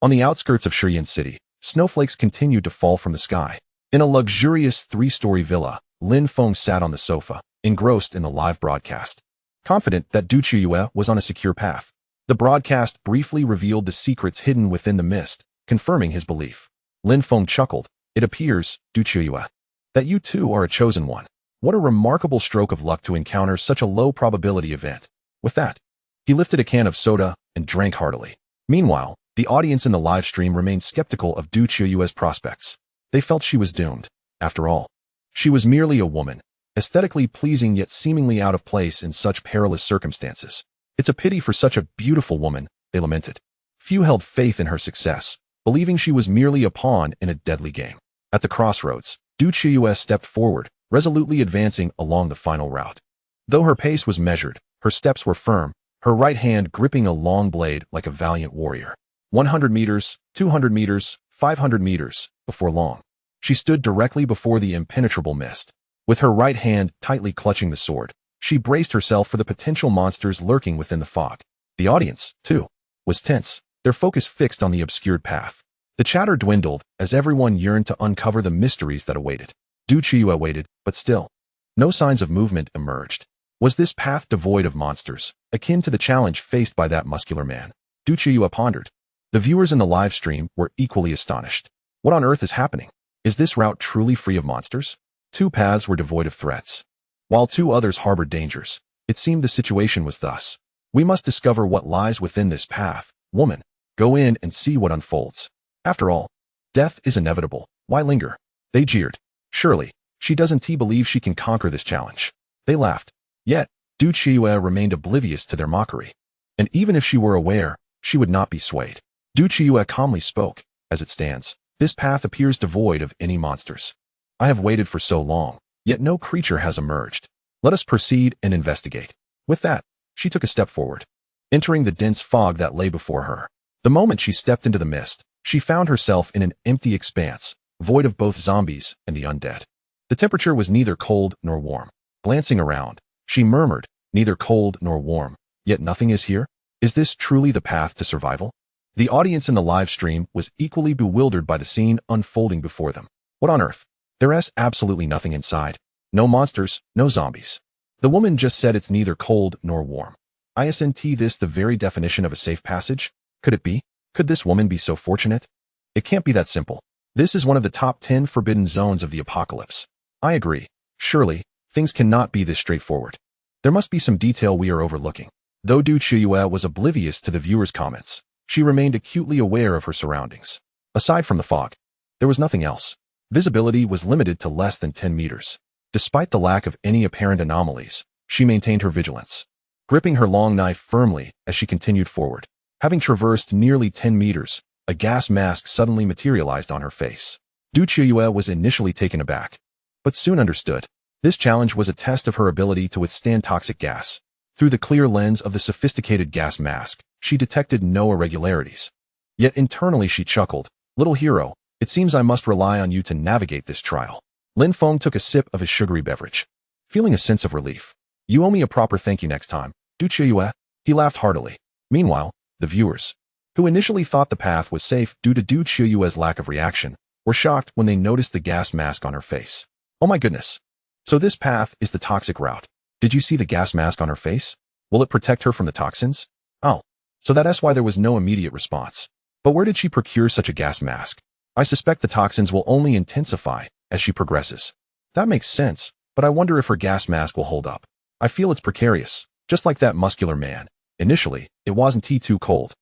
On the outskirts of Shiyan City, snowflakes continued to fall from the sky. In a luxurious 3-story villa, Lin Feng sat on the sofa, engrossed in the live broadcast. Confident that Du Qiuyue was on a secure path, the broadcast briefly revealed the secrets hidden within the mist, confirming his belief. Lin Feng chuckled. "It appears, Du Qiuyue, that you too are a chosen one. What a remarkable stroke of luck to encounter such a low-probability event." With that, he lifted a can of soda and drank heartily. Meanwhile, the audience in the live stream remained skeptical of Du Qiuyue's prospects. They felt she was doomed. After all, she was merely a woman, aesthetically pleasing yet seemingly out of place in such perilous circumstances. "It's a pity for such a beautiful woman," they lamented. Few held faith in her success, believing she was merely a pawn in a deadly game. At the crossroads, Du Qiuyue stepped forward, resolutely advancing along the final route. Though her pace was measured, her steps were firm, her right hand gripping a long blade like a valiant warrior. 100 meters, 200 meters, 500 meters, before long, she stood directly before the impenetrable mist. With her right hand tightly clutching the sword, she braced herself for the potential monsters lurking within the fog. The audience, too, was tense, their focus fixed on the obscured path. The chatter dwindled as everyone yearned to uncover the mysteries that awaited. Du Qiuyue waited, but still, no signs of movement emerged. Was this path devoid of monsters, akin to the challenge faced by that muscular man? Du Qiuyue pondered. The viewers in the live stream were equally astonished. What on earth is happening? Is this route truly free of monsters? 2 paths were devoid of threats, while 2 others harbored dangers. It seemed the situation was thus. "We must discover what lies within this path. Woman, go in and see what unfolds. After all, death is inevitable. Why linger?" They jeered. "Surely, she doesn't believe she can conquer this challenge." They laughed. Yet, Du Qiuyue remained oblivious to their mockery. And even if she were aware, she would not be swayed. Du Qiuyue calmly spoke. "As it stands, this path appears devoid of any monsters. I have waited for so long, yet no creature has emerged. Let us proceed and investigate." With that, she took a step forward, entering the dense fog that lay before her. The moment she stepped into the mist, she found herself in an empty expanse, void of both zombies and the undead. The temperature was neither cold nor warm. Glancing around, she murmured, "Neither cold nor warm, yet nothing is here? Is this truly the path to survival?" The audience in the live stream was equally bewildered by the scene unfolding before them. What on earth? There's absolutely nothing inside. No monsters, no zombies. The woman just said it's neither cold nor warm. Isn't this the very definition of a safe passage? Could it be? Could this woman be so fortunate? It can't be that simple. This is one of the top 10 forbidden zones of the apocalypse. I agree. Surely, things cannot be this straightforward. There must be some detail we are overlooking. Though Du Qiuyue was oblivious to the viewers' comments, she remained acutely aware of her surroundings. Aside from the fog, there was nothing else. Visibility was limited to less than 10 meters. Despite the lack of any apparent anomalies, she maintained her vigilance, gripping her long knife firmly as she continued forward. Having traversed nearly 10 meters, a gas mask suddenly materialized on her face. Du Qiuyue was initially taken aback, but soon understood. This challenge was a test of her ability to withstand toxic gas. Through the clear lens of the sophisticated gas mask, she detected no irregularities. Yet internally she chuckled. "Little hero, it seems I must rely on you to navigate this trial." Lin Feng took a sip of his sugary beverage, feeling a sense of relief. "You owe me a proper thank you next time, Du Qiuyue." He laughed heartily. Meanwhile, the viewers, who initially thought the path was safe due to Du Qiuyue's lack of reaction, were shocked when they noticed the gas mask on her face. "Oh my goodness. So this path is the toxic route. Did you see the gas mask on her face? Will it protect her from the toxins?" "Oh, so that's why there was no immediate response. But where did she procure such a gas mask? I suspect the toxins will only intensify as she progresses." That makes sense, but I wonder if her gas mask will hold up. I feel it's precarious, just like that muscular man. Initially, it wasn't too cold.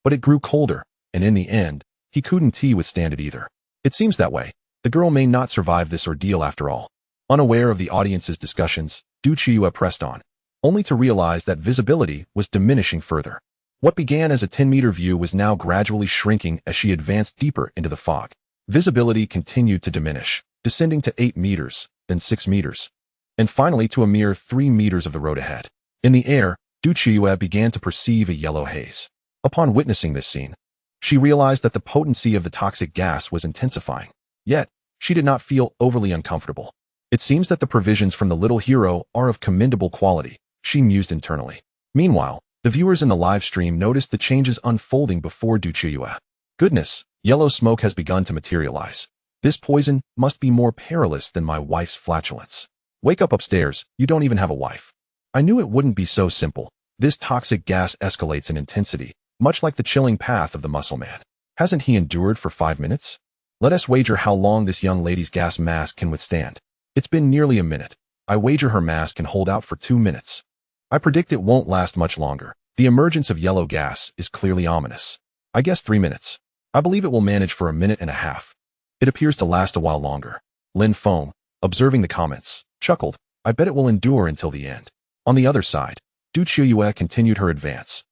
But it grew colder, and in the end, he couldn't withstand it either. It seems that way. The girl may not survive this ordeal after all. Unaware of the audience's discussions, Du Chiyue pressed on, only to realize that visibility was diminishing further. What began as a 10-meter view was now gradually shrinking as she advanced deeper into the fog. Visibility continued to diminish, descending to 8 meters, then 6 meters, and finally to a mere 3 meters of the road ahead. In the air, Du Chiyue began to perceive a yellow haze. Upon witnessing this scene, she realized that the potency of the toxic gas was intensifying. Yet, she did not feel overly uncomfortable. It seems that the provisions from the little hero are of commendable quality, she mused internally. Meanwhile, the viewers in the live stream noticed the changes unfolding before Du Chiyue. Goodness, yellow smoke has begun to materialize. This poison must be more perilous than my wife's flatulence. Wake up upstairs, you don't even have a wife. I knew it wouldn't be so simple. This toxic gas escalates in intensity, much like the chilling path of the muscle man. Hasn't he endured for 5 minutes? Let us wager how long this young lady's gas mask can withstand. It's been nearly a minute. I wager her mask can hold out for 2 minutes. I predict it won't last much longer. The emergence of yellow gas is clearly ominous. I guess 3 minutes. I believe it will manage for 1.5 minutes. It appears to last a while longer. Lin Feng, observing the comments, chuckled. I bet it will endure until the end. On the other side, Du Chiyue continued her advance,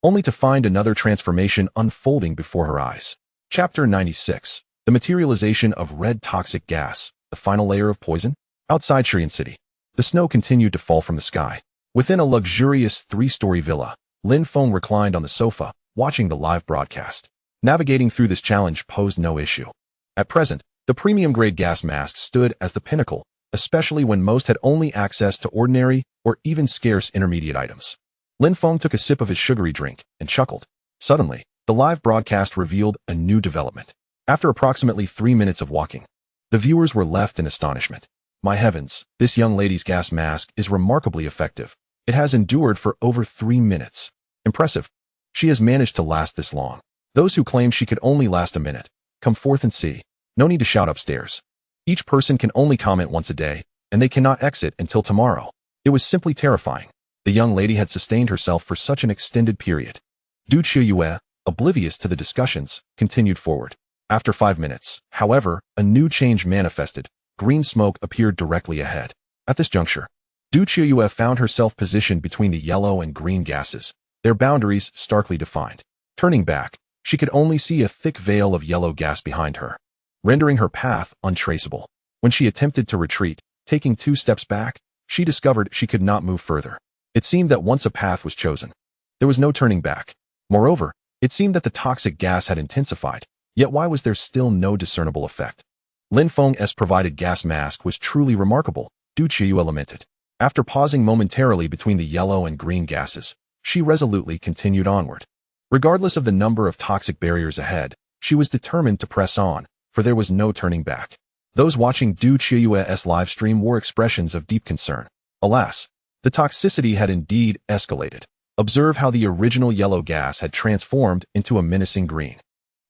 only to find another transformation unfolding before her eyes. Chapter 96. The materialization of red toxic gas, the final layer of poison. Outside Shurian City, the snow continued to fall from the sky. Within a luxurious 3-story villa, Lin Feng reclined on the sofa, watching the live broadcast. Navigating through this challenge posed no issue. At present, the premium-grade gas mask stood as the pinnacle, especially when most had only access to ordinary or even scarce intermediate items. Lin Feng took a sip of his sugary drink and chuckled. Suddenly, the live broadcast revealed a new development. After approximately 3 minutes of walking, the viewers were left in astonishment. My heavens, this young lady's gas mask is remarkably effective. It has endured for over 3 minutes. Impressive. She has managed to last this long. Those who claim she could only last a minute, come forth and see. No need to shout upstairs. Each person can only comment once a day, and they cannot exit until tomorrow. It was simply terrifying. The young lady had sustained herself for such an extended period. Du Chiyue, oblivious to the discussions, continued forward. After 5 minutes, however, a new change manifested. Green smoke appeared directly ahead. At this juncture, Du Chiyue found herself positioned between the yellow and green gases, their boundaries starkly defined. Turning back, she could only see a thick veil of yellow gas behind her, rendering her path untraceable. When she attempted to retreat, taking 2 steps back, she discovered she could not move further. It seemed that once a path was chosen, there was no turning back. Moreover, it seemed that the toxic gas had intensified. Yet why was there still no discernible effect? Lin Feng's provided gas mask was truly remarkable, Du Chiyue lamented. After pausing momentarily between the yellow and green gases, she resolutely continued onward. Regardless of the number of toxic barriers ahead, she was determined to press on, for there was no turning back. Those watching Du Chiyue's livestream wore expressions of deep concern. Alas, the toxicity had indeed escalated. Observe how the original yellow gas had transformed into a menacing green.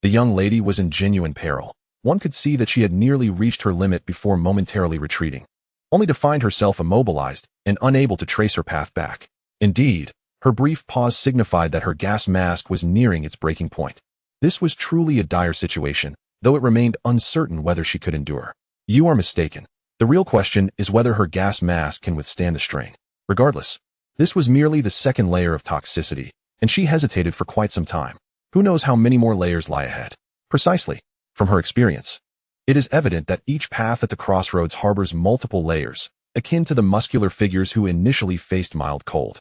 The young lady was in genuine peril. One could see that she had nearly reached her limit before momentarily retreating, only to find herself immobilized and unable to trace her path back. Indeed, her brief pause signified that her gas mask was nearing its breaking point. This was truly a dire situation, though it remained uncertain whether she could endure. You are mistaken. The real question is whether her gas mask can withstand the strain. Regardless, this was merely the second layer of toxicity, and she hesitated for quite some time. Who knows how many more layers lie ahead? Precisely. From her experience, it is evident that each path at the crossroads harbors multiple layers, akin to the muscular figures who initially faced mild cold,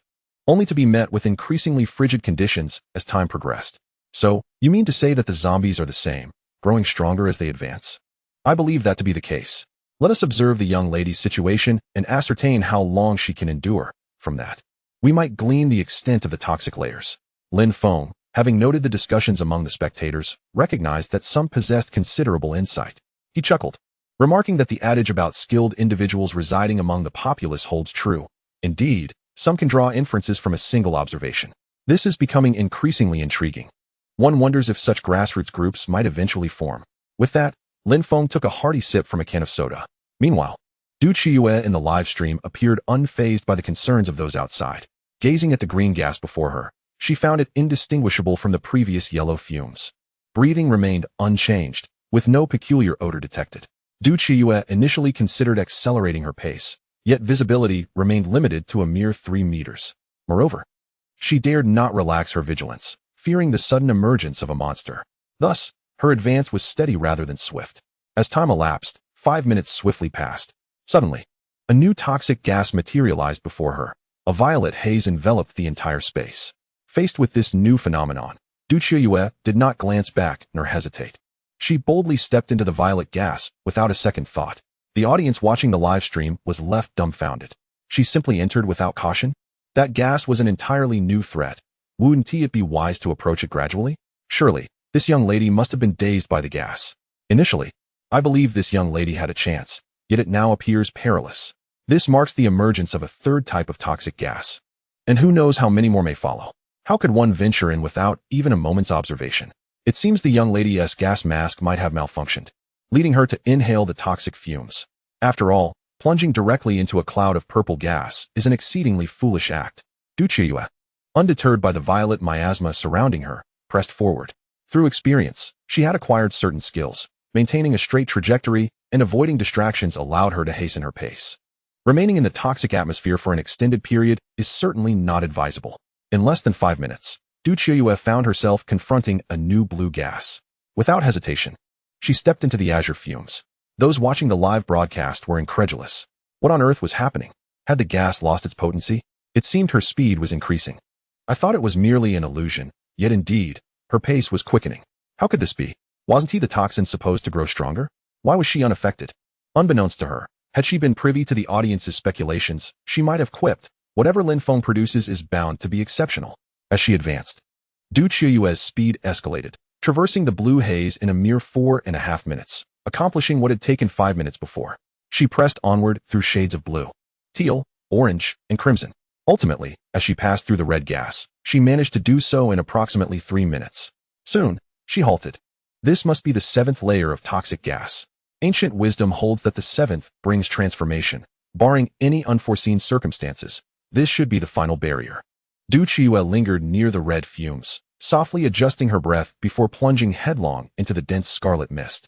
only to be met with increasingly frigid conditions as time progressed. So, you mean to say that the zombies are the same, growing stronger as they advance? I believe that to be the case. Let us observe the young lady's situation and ascertain how long she can endure. From that, we might glean the extent of the toxic layers. Lin Feng, having noted the discussions among the spectators, recognized that some possessed considerable insight. He chuckled, remarking that the adage about skilled individuals residing among the populace holds true. Indeed, some can draw inferences from a single observation. This is becoming increasingly intriguing. One wonders if such grassroots groups might eventually form. With that, Lin Feng took a hearty sip from a can of soda. Meanwhile, Du Qiuyue in the live stream appeared unfazed by the concerns of those outside. Gazing at the green gas before her, she found it indistinguishable from the previous yellow fumes. Breathing remained unchanged, with no peculiar odor detected. Du Qiuyue initially considered accelerating her pace, yet visibility remained limited to a mere 3 meters. Moreover, she dared not relax her vigilance, fearing the sudden emergence of a monster. Thus, her advance was steady rather than swift. As time elapsed, 5 minutes swiftly passed. Suddenly, a new toxic gas materialized before her. A violet haze enveloped the entire space. Faced with this new phenomenon, Du Qiuyue did not glance back nor hesitate. She boldly stepped into the violet gas without a second thought. The audience watching the live stream was left dumbfounded. She simply entered without caution? That gas was an entirely new threat. Wouldn't it be wise to approach it gradually? Surely, this young lady must have been dazed by the gas. Initially, I believe this young lady had a chance, yet it now appears perilous. This marks the emergence of a third type of toxic gas. And who knows how many more may follow. How could one venture in without even a moment's observation? It seems the young lady's gas mask might have malfunctioned, leading her to inhale the toxic fumes. After all, plunging directly into a cloud of purple gas is an exceedingly foolish act. Du Qiuyue, undeterred by the violet miasma surrounding her, pressed forward. Through experience, she had acquired certain skills. Maintaining a straight trajectory and avoiding distractions allowed her to hasten her pace. Remaining in the toxic atmosphere for an extended period is certainly not advisable. In less than 5 minutes, Du Qiuyue found herself confronting a new blue gas. Without hesitation, she stepped into the azure fumes. Those watching the live broadcast were incredulous. What on earth was happening? Had the gas lost its potency? It seemed her speed was increasing. I thought it was merely an illusion, yet indeed, her pace was quickening. How could this be? Wasn't the toxin supposed to grow stronger? Why was she unaffected? Unbeknownst to her, had she been privy to the audience's speculations, she might have quipped, whatever Lin Feng produces is bound to be exceptional. As she advanced, Du Qiuyue's speed escalated, traversing the blue haze in a mere 4.5 minutes, accomplishing what had taken 5 minutes before. She pressed onward through shades of blue, teal, orange, and crimson. Ultimately, as she passed through the red gas, she managed to do so in approximately 3 minutes. Soon, she halted. This must be the 7th layer of toxic gas. Ancient wisdom holds that the 7th brings transformation. Barring any unforeseen circumstances, this should be the final barrier. Du Qiuyue lingered near the red fumes, softly adjusting her breath before plunging headlong into the dense scarlet mist.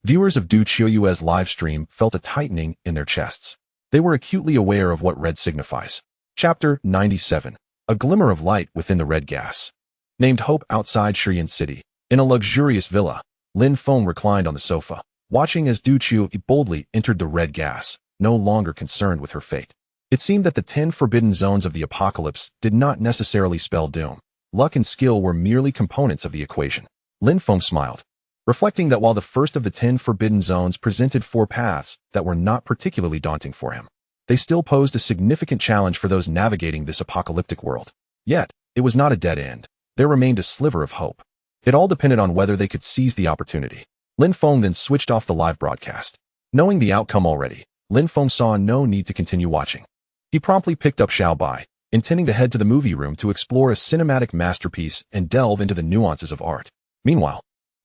Viewers of Du Qiuyue's live stream felt a tightening in their chests. They were acutely aware of what red signifies. Chapter 97. A glimmer of light within the red gas. Named Hope outside Shiyan City. In a luxurious villa, Lin Feng reclined on the sofa, watching as Du Qiuyue boldly entered the red gas, no longer concerned with her fate. It seemed that the 10 forbidden zones of the apocalypse did not necessarily spell doom. Luck and skill were merely components of the equation. Lin Feng smiled, reflecting that while the first of the 10 forbidden zones presented 4 paths that were not particularly daunting for him, they still posed a significant challenge for those navigating this apocalyptic world. Yet, it was not a dead end. There remained a sliver of hope. It all depended on whether they could seize the opportunity. Lin Feng then switched off the live broadcast. Knowing the outcome already, Lin Feng saw no need to continue watching. He promptly picked up Xiao Bai, intending to head to the movie room to explore a cinematic masterpiece and delve into the nuances of art. Meanwhile,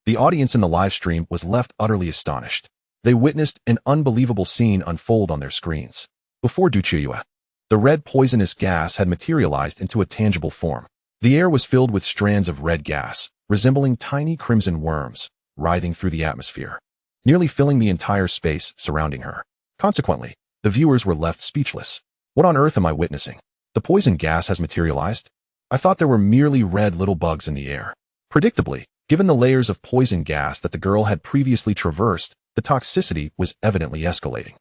the audience in the live stream was left utterly astonished. They witnessed an unbelievable scene unfold on their screens. Before Du Qiuyue, the red poisonous gas had materialized into a tangible form. The air was filled with strands of red gas, resembling tiny crimson worms, writhing through the atmosphere, nearly filling the entire space surrounding her. Consequently, the viewers were left speechless. What on earth am I witnessing? The poison gas has materialized? I thought there were merely red little bugs in the air. Predictably, given the layers of poison gas that the girl had previously traversed, the toxicity was evidently escalating.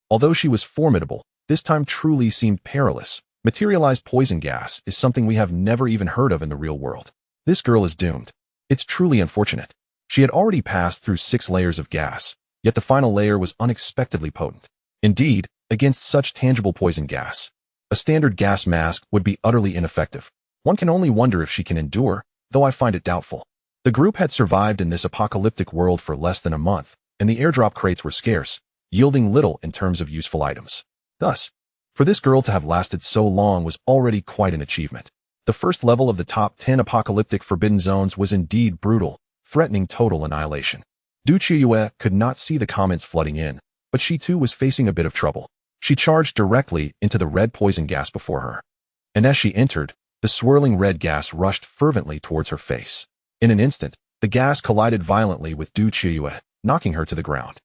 Although she was formidable, this time truly seemed perilous. Materialized poison gas is something we have never even heard of in the real world. This girl is doomed. It's truly unfortunate. She had already passed through 6 layers of gas, yet the final layer was unexpectedly potent. Indeed, against such tangible poison gas, a standard gas mask would be utterly ineffective. One can only wonder if she can endure, though I find it doubtful. The group had survived in this apocalyptic world for less than a month, and the airdrop crates were scarce, yielding little in terms of useful items. Thus, for this girl to have lasted so long was already quite an achievement. The first level of the top 10 apocalyptic forbidden zones was indeed brutal, threatening total annihilation. Du Qiuyue could not see the comments flooding in, but she too was facing a bit of trouble. She charged directly into the red poison gas before her. And as she entered, the swirling red gas rushed fervently towards her face. In an instant, the gas collided violently with Du Qiuyue, knocking her to the ground.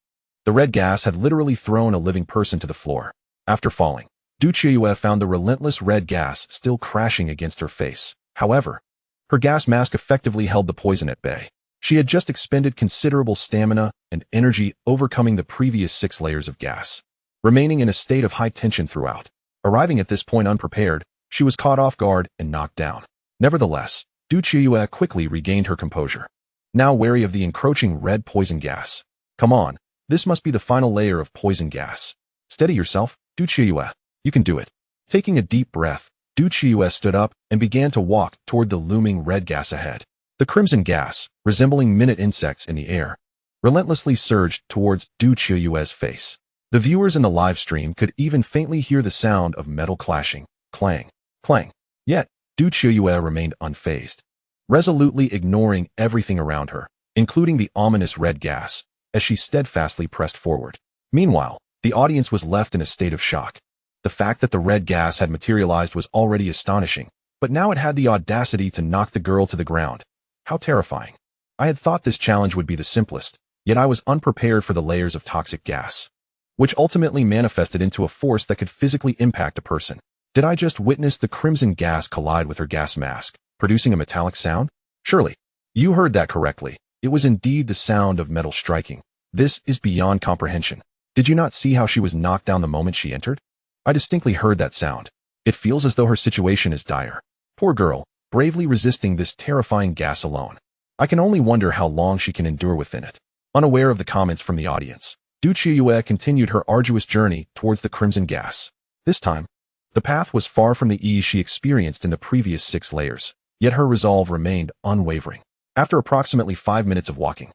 The red gas had literally thrown a living person to the floor. After falling, Du Qiuyue found the relentless red gas still crashing against her face. However, her gas mask effectively held the poison at bay. She had just expended considerable stamina and energy overcoming the previous 6 layers of gas, remaining in a state of high tension throughout. Arriving at this point unprepared, she was caught off guard and knocked down. Nevertheless, Du Qiuyue quickly regained her composure, now wary of the encroaching red poison gas. Come on, this must be the final layer of poison gas. Steady yourself, Du Qiuyue. You can do it. Taking a deep breath, Du Qiuyue stood up and began to walk toward the looming red gas ahead. The crimson gas, resembling minute insects in the air, relentlessly surged towards Du Qiuyue's face. The viewers in the live stream could even faintly hear the sound of metal clashing, clang, clang. Yet, Du Qiuyue remained unfazed, resolutely ignoring everything around her, including the ominous red gas, as she steadfastly pressed forward. Meanwhile, the audience was left in a state of shock. The fact that the red gas had materialized was already astonishing, but now it had the audacity to knock the girl to the ground. How terrifying. I had thought this challenge would be the simplest, yet I was unprepared for the layers of toxic gas, which ultimately manifested into a force that could physically impact a person. Did I just witness the crimson gas collide with her gas mask, producing a metallic sound? Surely. You heard that correctly. It was indeed the sound of metal striking. This is beyond comprehension. Did you not see how she was knocked down the moment she entered? I distinctly heard that sound. It feels as though her situation is dire. Poor girl, bravely resisting this terrifying gas alone. I can only wonder how long she can endure within it. Unaware of the comments from the audience, Du Qiuyue continued her arduous journey towards the crimson gas. This time, the path was far from the ease she experienced in the previous 6 layers, yet her resolve remained unwavering. After approximately 5 minutes of walking,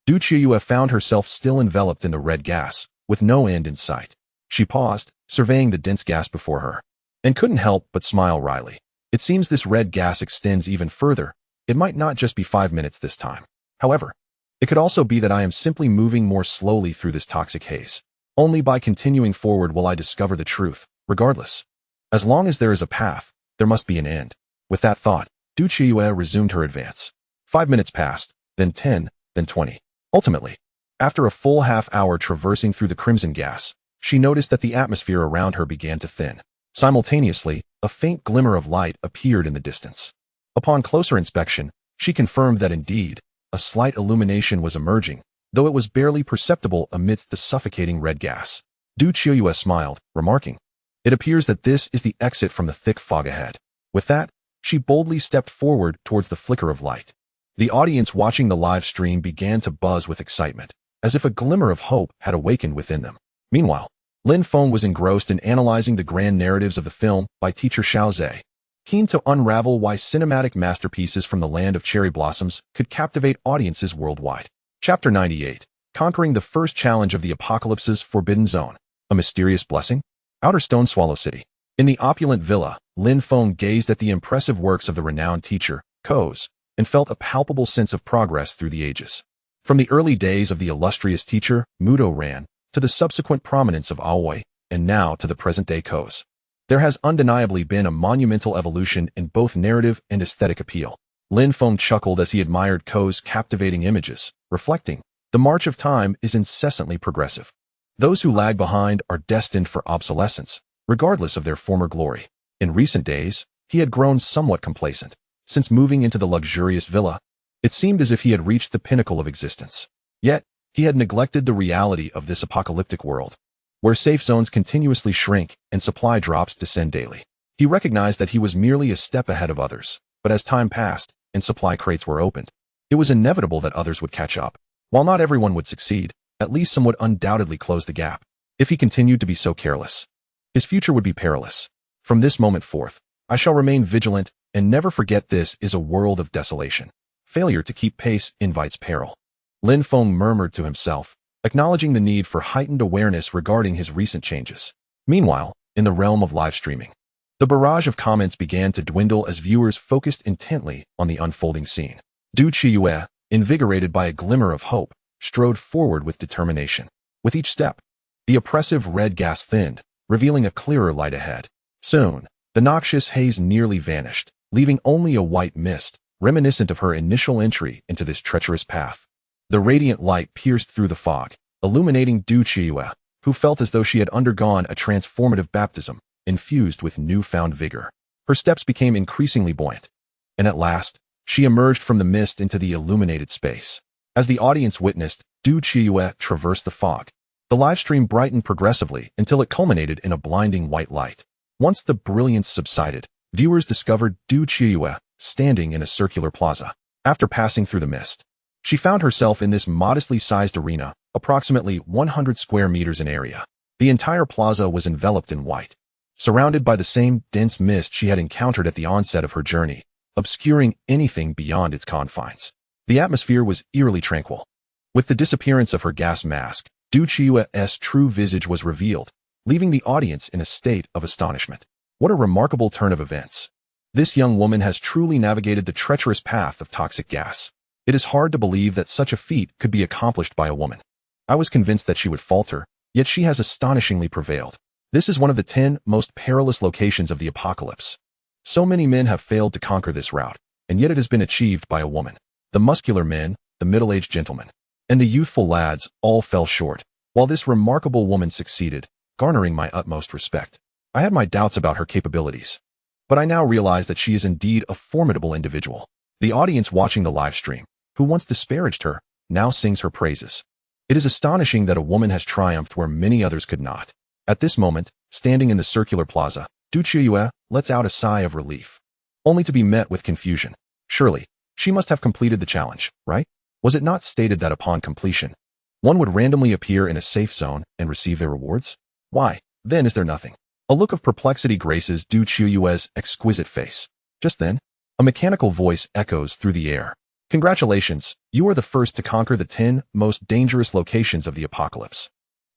Du Qiuyue found herself still enveloped in the red gas, with no end in sight. She paused, surveying the dense gas before her, and couldn't help but smile wryly. It seems this red gas extends even further. It might not just be 5 minutes this time. However, it could also be that I am simply moving more slowly through this toxic haze. Only by continuing forward will I discover the truth. Regardless, as long as there is a path, there must be an end. With that thought, Du Qiuyue resumed her advance. 5 minutes passed, then 10, then 20. Ultimately, after a full half-hour traversing through the crimson gas, she noticed that the atmosphere around her began to thin. Simultaneously, a faint glimmer of light appeared in the distance. Upon closer inspection, she confirmed that indeed, a slight illumination was emerging, though it was barely perceptible amidst the suffocating red gas. Du Qiuyue smiled, remarking, "It appears that this is the exit from the thick fog ahead." With that, she boldly stepped forward towards the flicker of light. The audience watching the live stream began to buzz with excitement, as if a glimmer of hope had awakened within them. Meanwhile, Lin Feng was engrossed in analyzing the grand narratives of the film by teacher Xiao Zhe, keen to unravel why cinematic masterpieces from the land of cherry blossoms could captivate audiences worldwide. Chapter 98. Conquering the first challenge of the apocalypse's forbidden zone. A mysterious blessing? Outer Stone Swallow City. In the opulent villa, Lin Feng gazed at the impressive works of the renowned teacher, Koz, and felt a palpable sense of progress through the ages. From the early days of the illustrious teacher, Mudo Ran, to the subsequent prominence of Aoi, and now to the present-day Koz, there has undeniably been a monumental evolution in both narrative and aesthetic appeal. Lin Feng chuckled as he admired Koz's captivating images, reflecting, the march of time is incessantly progressive. Those who lag behind are destined for obsolescence, regardless of their former glory. In recent days, he had grown somewhat complacent. Since moving into the luxurious villa, it seemed as if he had reached the pinnacle of existence. Yet, he had neglected the reality of this apocalyptic world, where safe zones continuously shrink and supply drops descend daily. He recognized that he was merely a step ahead of others, but as time passed and supply crates were opened, it was inevitable that others would catch up. While not everyone would succeed, at least some would undoubtedly close the gap. If he continued to be so careless, his future would be perilous. From this moment forth, I shall remain vigilant and never forget this is a world of desolation. Failure to keep pace invites peril. Lin Feng murmured to himself, acknowledging the need for heightened awareness regarding his recent changes. Meanwhile, in the realm of live streaming, the barrage of comments began to dwindle as viewers focused intently on the unfolding scene. Du Qiuyue, invigorated by a glimmer of hope, strode forward with determination. With each step, the oppressive red gas thinned, revealing a clearer light ahead. Soon, the noxious haze nearly vanished, leaving only a white mist, reminiscent of her initial entry into this treacherous path. The radiant light pierced through the fog, illuminating Du Qiuyue, who felt as though she had undergone a transformative baptism, infused with newfound vigor. Her steps became increasingly buoyant, and at last, she emerged from the mist into the illuminated space. As the audience witnessed, Du Qiuyue traversed the fog. The livestream brightened progressively until it culminated in a blinding white light. Once the brilliance subsided, viewers discovered Du Qiuyue standing in a circular plaza. After passing through the mist, she found herself in this modestly sized arena, approximately 100 square meters in area. The entire plaza was enveloped in white, surrounded by the same dense mist she had encountered at the onset of her journey, obscuring anything beyond its confines. The atmosphere was eerily tranquil. With the disappearance of her gas mask, Du Qiuyue's true visage was revealed, leaving the audience in a state of astonishment. What a remarkable turn of events. This young woman has truly navigated the treacherous path of toxic gas. It is hard to believe that such a feat could be accomplished by a woman. I was convinced that she would falter, yet she has astonishingly prevailed. This is one of the 10 most perilous locations of the apocalypse. So many men have failed to conquer this route, and yet it has been achieved by a woman. The muscular men, the middle-aged gentlemen, and the youthful lads all fell short, while this remarkable woman succeeded, garnering my utmost respect. I had my doubts about her capabilities, but I now realize that she is indeed a formidable individual. The audience watching the live stream, who once disparaged her, now sings her praises. It is astonishing that a woman has triumphed where many others could not. At this moment, standing in the circular plaza, Du Qiuyue lets out a sigh of relief, only to be met with confusion. Surely, she must have completed the challenge, right? Was it not stated that upon completion, one would randomly appear in a safe zone and receive their rewards? Why, then is there nothing? A look of perplexity graces Du Qiuyue's exquisite face. Just then, a mechanical voice echoes through the air. Congratulations, you are the first to conquer the 10 most dangerous locations of the apocalypse.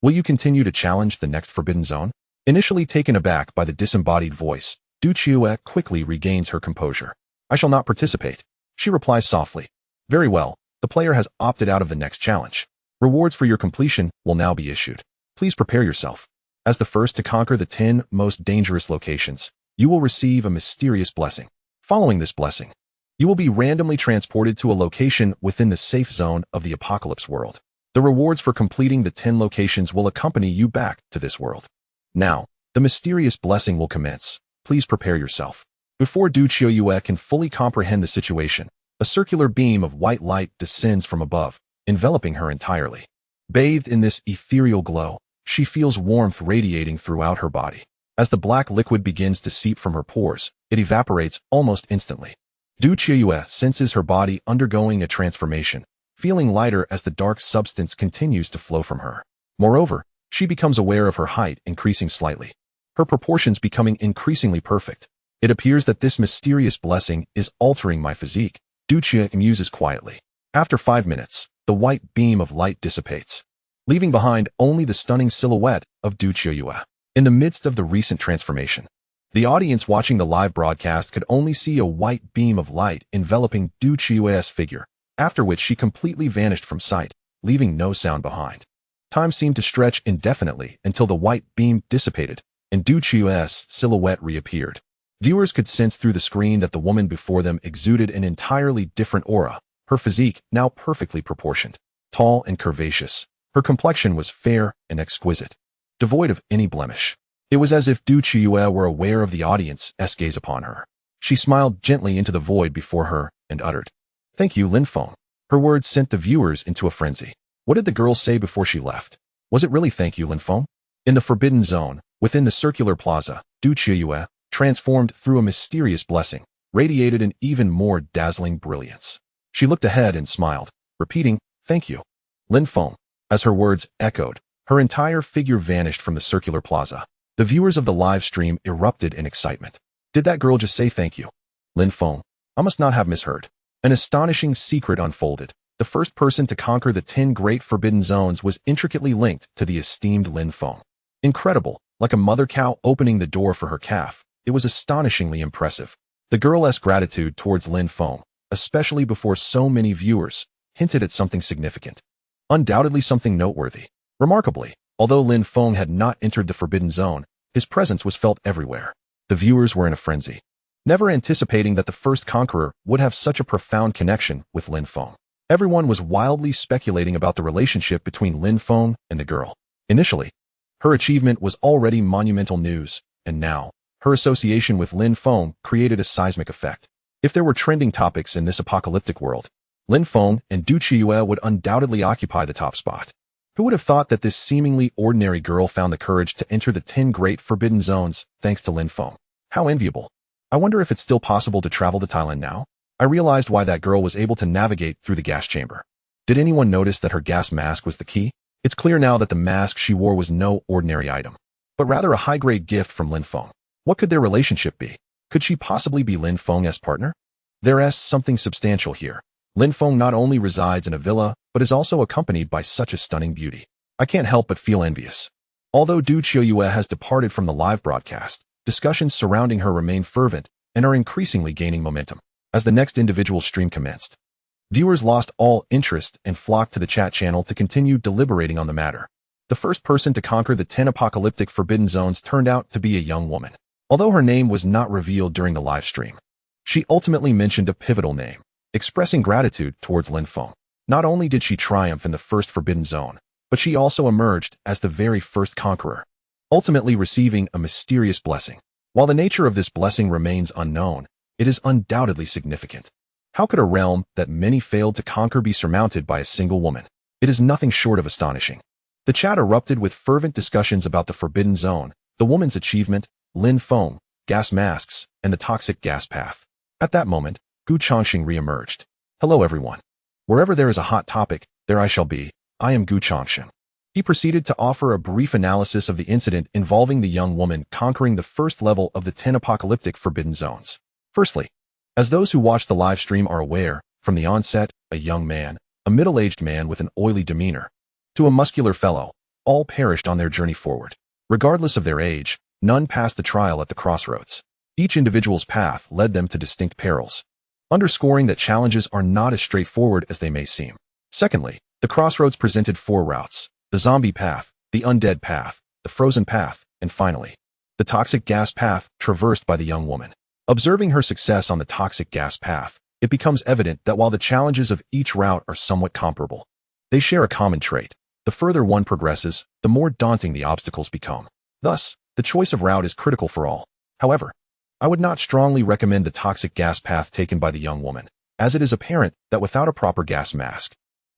Will you continue to challenge the next forbidden zone? Initially taken aback by the disembodied voice, Du Qiuyue quickly regains her composure. I shall not participate, she replies softly. Very well, the player has opted out of the next challenge. Rewards for your completion will now be issued. Please prepare yourself. As the first to conquer the 10 most dangerous locations, you will receive a mysterious blessing. Following this blessing, you will be randomly transported to a location within the safe zone of the apocalypse world. The rewards for completing the 10 locations will accompany you back to this world. Now, the mysterious blessing will commence. Please prepare yourself. Before Du Qiuyue can fully comprehend the situation, a circular beam of white light descends from above, enveloping her entirely. Bathed in this ethereal glow, she feels warmth radiating throughout her body. As the black liquid begins to seep from her pores, it evaporates almost instantly. Du Qiuyue senses her body undergoing a transformation, feeling lighter as the dark substance continues to flow from her. Moreover, she becomes aware of her height increasing slightly, her proportions becoming increasingly perfect. It appears that this mysterious blessing is altering my physique, Du Qiuyue muses quietly. After 5 minutes, the white beam of light dissipates, leaving behind only the stunning silhouette of Du Qiuyue. In the midst of the recent transformation, the audience watching the live broadcast could only see a white beam of light enveloping Du Qiuyue's figure, after which she completely vanished from sight, leaving no sound behind. Time seemed to stretch indefinitely until the white beam dissipated, and Du Qiuyue's silhouette reappeared. Viewers could sense through the screen that the woman before them exuded an entirely different aura, her physique now perfectly proportioned, tall and curvaceous. Her complexion was fair and exquisite, devoid of any blemish. It was as if Du Qiuyue were aware of the audience's gaze upon her. She smiled gently into the void before her and uttered, "Thank you, Lin Feng." Her words sent the viewers into a frenzy. What did the girl say before she left? Was it really "Thank you, Lin Feng"? In the forbidden zone, within the circular plaza, Du Qiuyue, transformed through a mysterious blessing, radiated an even more dazzling brilliance. She looked ahead and smiled, repeating, "Thank you, Lin Feng." As her words echoed, her entire figure vanished from the circular plaza. The viewers of the live stream erupted in excitement. Did that girl just say "Thank you, Lin Feng"? I must not have misheard. An astonishing secret unfolded. The first person to conquer the 10 great forbidden zones was intricately linked to the esteemed Lin Feng. Incredible, like a mother cow opening the door for her calf, it was astonishingly impressive. The girl's gratitude towards Lin Feng, especially before so many viewers, hinted at something significant. Undoubtedly something noteworthy. Remarkably, although Lin Feng had not entered the forbidden zone, His presence was felt everywhere. The viewers were in a frenzy, never anticipating that the first conqueror would have such a profound connection with Lin Feng. Everyone was wildly speculating about the relationship between Lin Feng and the girl. Initially, her achievement was already monumental news, and now, her association with Lin Feng created a seismic effect. If there were trending topics in this apocalyptic world, Lin Feng and Du Qiuyue would undoubtedly occupy the top spot. Who would have thought that this seemingly ordinary girl found the courage to enter the 10 great forbidden zones thanks to Lin Feng? How enviable. I wonder if it's still possible to travel to Thailand now? I realized why that girl was able to navigate through the gas chamber. Did anyone notice that her gas mask was the key? It's clear now that the mask she wore was no ordinary item, but rather a high-grade gift from Lin Feng. What could their relationship be? Could she possibly be Lin Feng's partner? There's something substantial here. Lin Feng not only resides in a villa, but is also accompanied by such a stunning beauty. I can't help but feel envious. Although Du Qiuyue has departed from the live broadcast, discussions surrounding her remain fervent and are increasingly gaining momentum. As the next individual stream commenced, viewers lost all interest and flocked to the chat channel to continue deliberating on the matter. The first person to conquer the 10 apocalyptic forbidden zones turned out to be a young woman. Although her name was not revealed during the live stream, she ultimately mentioned a pivotal name, expressing gratitude towards Lin Feng. Not only did she triumph in the first forbidden zone, but she also emerged as the very first conqueror, ultimately receiving a mysterious blessing. While the nature of this blessing remains unknown, it is undoubtedly significant. How could a realm that many failed to conquer be surmounted by a single woman? It is nothing short of astonishing. The chat erupted with fervent discussions about the forbidden zone, the woman's achievement, Lin Feng, gas masks, and the toxic gas path. At that moment, Gu Changxing re-emerged. Hello everyone. Wherever there is a hot topic, there I shall be. I am Gu Changxing. He proceeded to offer a brief analysis of the incident involving the young woman conquering the first level of the 10 apocalyptic forbidden zones. Firstly, as those who watch the live stream are aware, from the onset, a young man, a middle-aged man with an oily demeanor, to a muscular fellow, all perished on their journey forward. Regardless of their age, none passed the trial at the crossroads. Each individual's path led them to distinct perils, underscoring that challenges are not as straightforward as they may seem. Secondly, the crossroads presented 4 routes: the zombie path, the undead path, the frozen path, and finally, the toxic gas path traversed by the young woman. Observing her success on the toxic gas path, it becomes evident that while the challenges of each route are somewhat comparable, they share a common trait. The further one progresses, the more daunting the obstacles become. Thus, the choice of route is critical for all. However, I would not strongly recommend the toxic gas path taken by the young woman, as it is apparent that without a proper gas mask,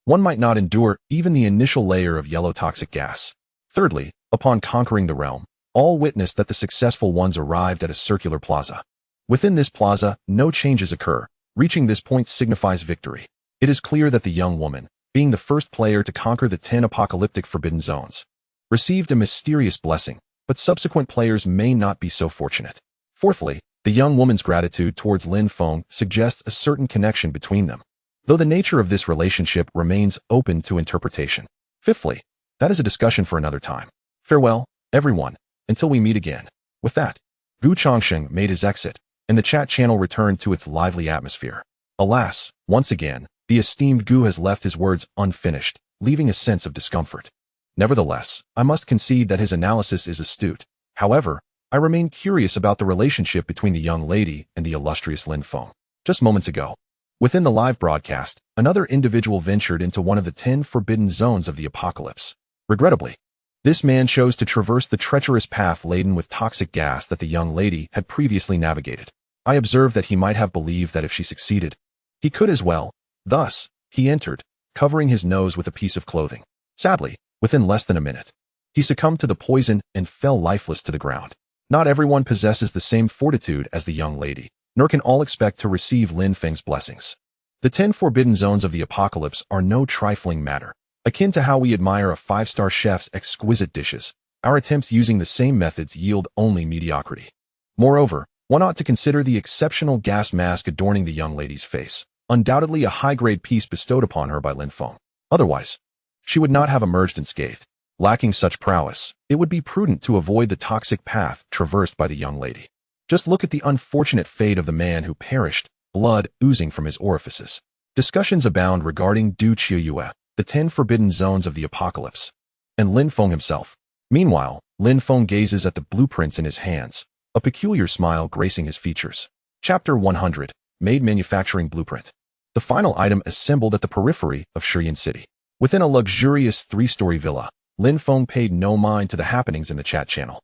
one might not endure even the initial layer of yellow toxic gas. Thirdly, upon conquering the realm, all witnessed that the successful ones arrived at a circular plaza. Within this plaza, no changes occur. Reaching this point signifies victory. It is clear that the young woman, being the first player to conquer the 10 apocalyptic forbidden zones, received a mysterious blessing, but subsequent players may not be so fortunate. Fourthly, the young woman's gratitude towards Lin Feng suggests a certain connection between them, though the nature of this relationship remains open to interpretation. Fifthly, that is a discussion for another time. Farewell, everyone, until we meet again. With that, Gu Changxing made his exit, and the chat channel returned to its lively atmosphere. Alas, once again, the esteemed Gu has left his words unfinished, leaving a sense of discomfort. Nevertheless, I must concede that his analysis is astute. However, I remain curious about the relationship between the young lady and the illustrious Lin Feng. Just moments ago, within the live broadcast, another individual ventured into one of the 10 forbidden zones of the apocalypse. Regrettably, this man chose to traverse the treacherous path laden with toxic gas that the young lady had previously navigated. I observed that he might have believed that if she succeeded, he could as well. Thus, he entered, covering his nose with a piece of clothing. Sadly, within less than a minute, he succumbed to the poison and fell lifeless to the ground. Not everyone possesses the same fortitude as the young lady, nor can all expect to receive Lin Feng's blessings. The 10 forbidden zones of the apocalypse are no trifling matter. Akin to how we admire a 5-star chef's exquisite dishes, our attempts using the same methods yield only mediocrity. Moreover, one ought to consider the exceptional gas mask adorning the young lady's face, undoubtedly a high-grade piece bestowed upon her by Lin Feng. Otherwise, she would not have emerged unscathed. Lacking such prowess, it would be prudent to avoid the toxic path traversed by the young lady. Just look at the unfortunate fate of the man who perished, blood oozing from his orifices. Discussions abound regarding Du Qiuyue, the 10 forbidden zones of the apocalypse, and Lin Feng himself. Meanwhile, Lin Feng gazes at the blueprints in his hands, a peculiar smile gracing his features. Chapter 100. Made Manufacturing Blueprint. The final item assembled at the periphery of Shiyan City. Within a luxurious 3-story villa, Lin Feng paid no mind to the happenings in the chat channel.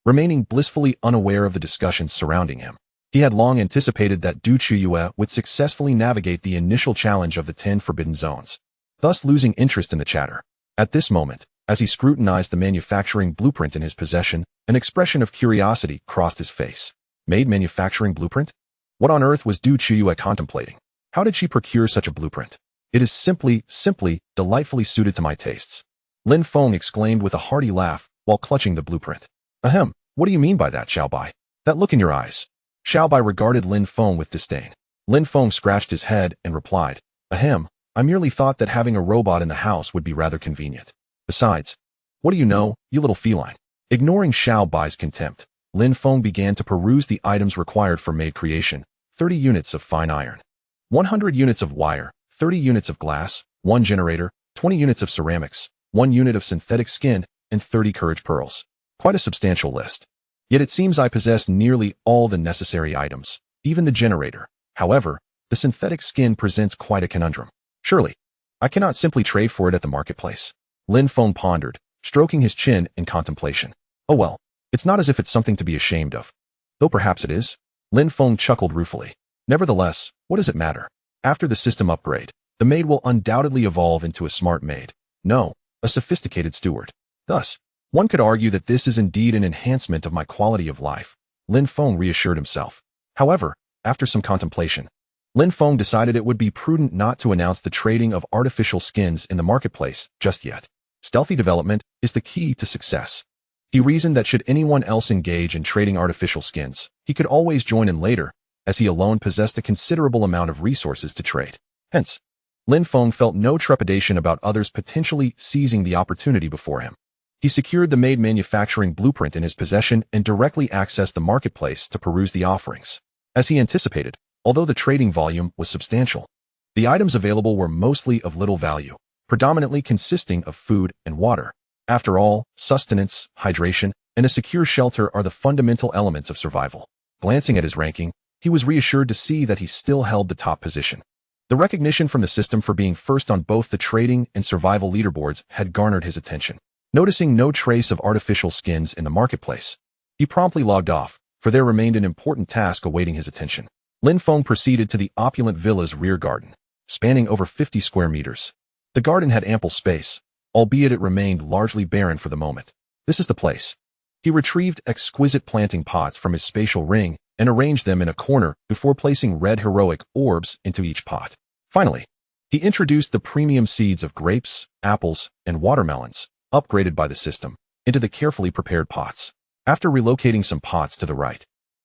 Remaining blissfully unaware of the discussions surrounding him, he had long anticipated that Du Chuyue would successfully navigate the initial challenge of the 10 forbidden zones, thus losing interest in the chatter. At this moment, as he scrutinized the manufacturing blueprint in his possession, an expression of curiosity crossed his face. Made manufacturing blueprint? What on earth was Du Chuyue contemplating? How did she procure such a blueprint? It is simply, delightfully suited to my tastes. Lin Feng exclaimed with a hearty laugh while clutching the blueprint. Ahem, what do you mean by that, Xiaobai? That look in your eyes. Xiaobai regarded Lin Feng with disdain. Lin Feng scratched his head and replied, Ahem, I merely thought that having a robot in the house would be rather convenient. Besides, what do you know, you little feline? Ignoring Xiaobai's contempt, Lin Feng began to peruse the items required for maid creation: 30 units of fine iron, 100 units of wire, 30 units of glass, 1 generator, 20 units of ceramics, 1 unit of synthetic skin, and 30 courage pearls. Quite a substantial list. Yet it seems I possess nearly all the necessary items, even the generator. However, the synthetic skin presents quite a conundrum. Surely, I cannot simply trade for it at the marketplace. Lin Feng pondered, stroking his chin in contemplation. Oh well, it's not as if it's something to be ashamed of. Though perhaps it is. Lin Feng chuckled ruefully. Nevertheless, what does it matter? After the system upgrade, the maid will undoubtedly evolve into a smart maid. No, a sophisticated steward. Thus, one could argue that this is indeed an enhancement of my quality of life. Lin Feng reassured himself. However, after some contemplation, Lin Feng decided it would be prudent not to announce the trading of artificial skins in the marketplace just yet. Stealthy development is the key to success. He reasoned that should anyone else engage in trading artificial skins, he could always join in later, as he alone possessed a considerable amount of resources to trade. Hence, Lin Feng felt no trepidation about others potentially seizing the opportunity before him. He secured the maid manufacturing blueprint in his possession and directly accessed the marketplace to peruse the offerings. As he anticipated, although the trading volume was substantial, the items available were mostly of little value, predominantly consisting of food and water. After all, sustenance, hydration, and a secure shelter are the fundamental elements of survival. Glancing at his ranking, he was reassured to see that he still held the top position. The recognition from the system for being first on both the trading and survival leaderboards had garnered his attention. Noticing no trace of artificial skins in the marketplace, he promptly logged off, for there remained an important task awaiting his attention. Lin Feng proceeded to the opulent villa's rear garden, spanning over 50 square meters. The garden had ample space, albeit it remained largely barren for the moment. This is the place. He retrieved exquisite planting pots from his spatial ring and arranged them in a corner before placing red heroic orbs into each pot. Finally, he introduced the premium seeds of grapes, apples, and watermelons, upgraded by the system, into the carefully prepared pots. After relocating some pots to the right,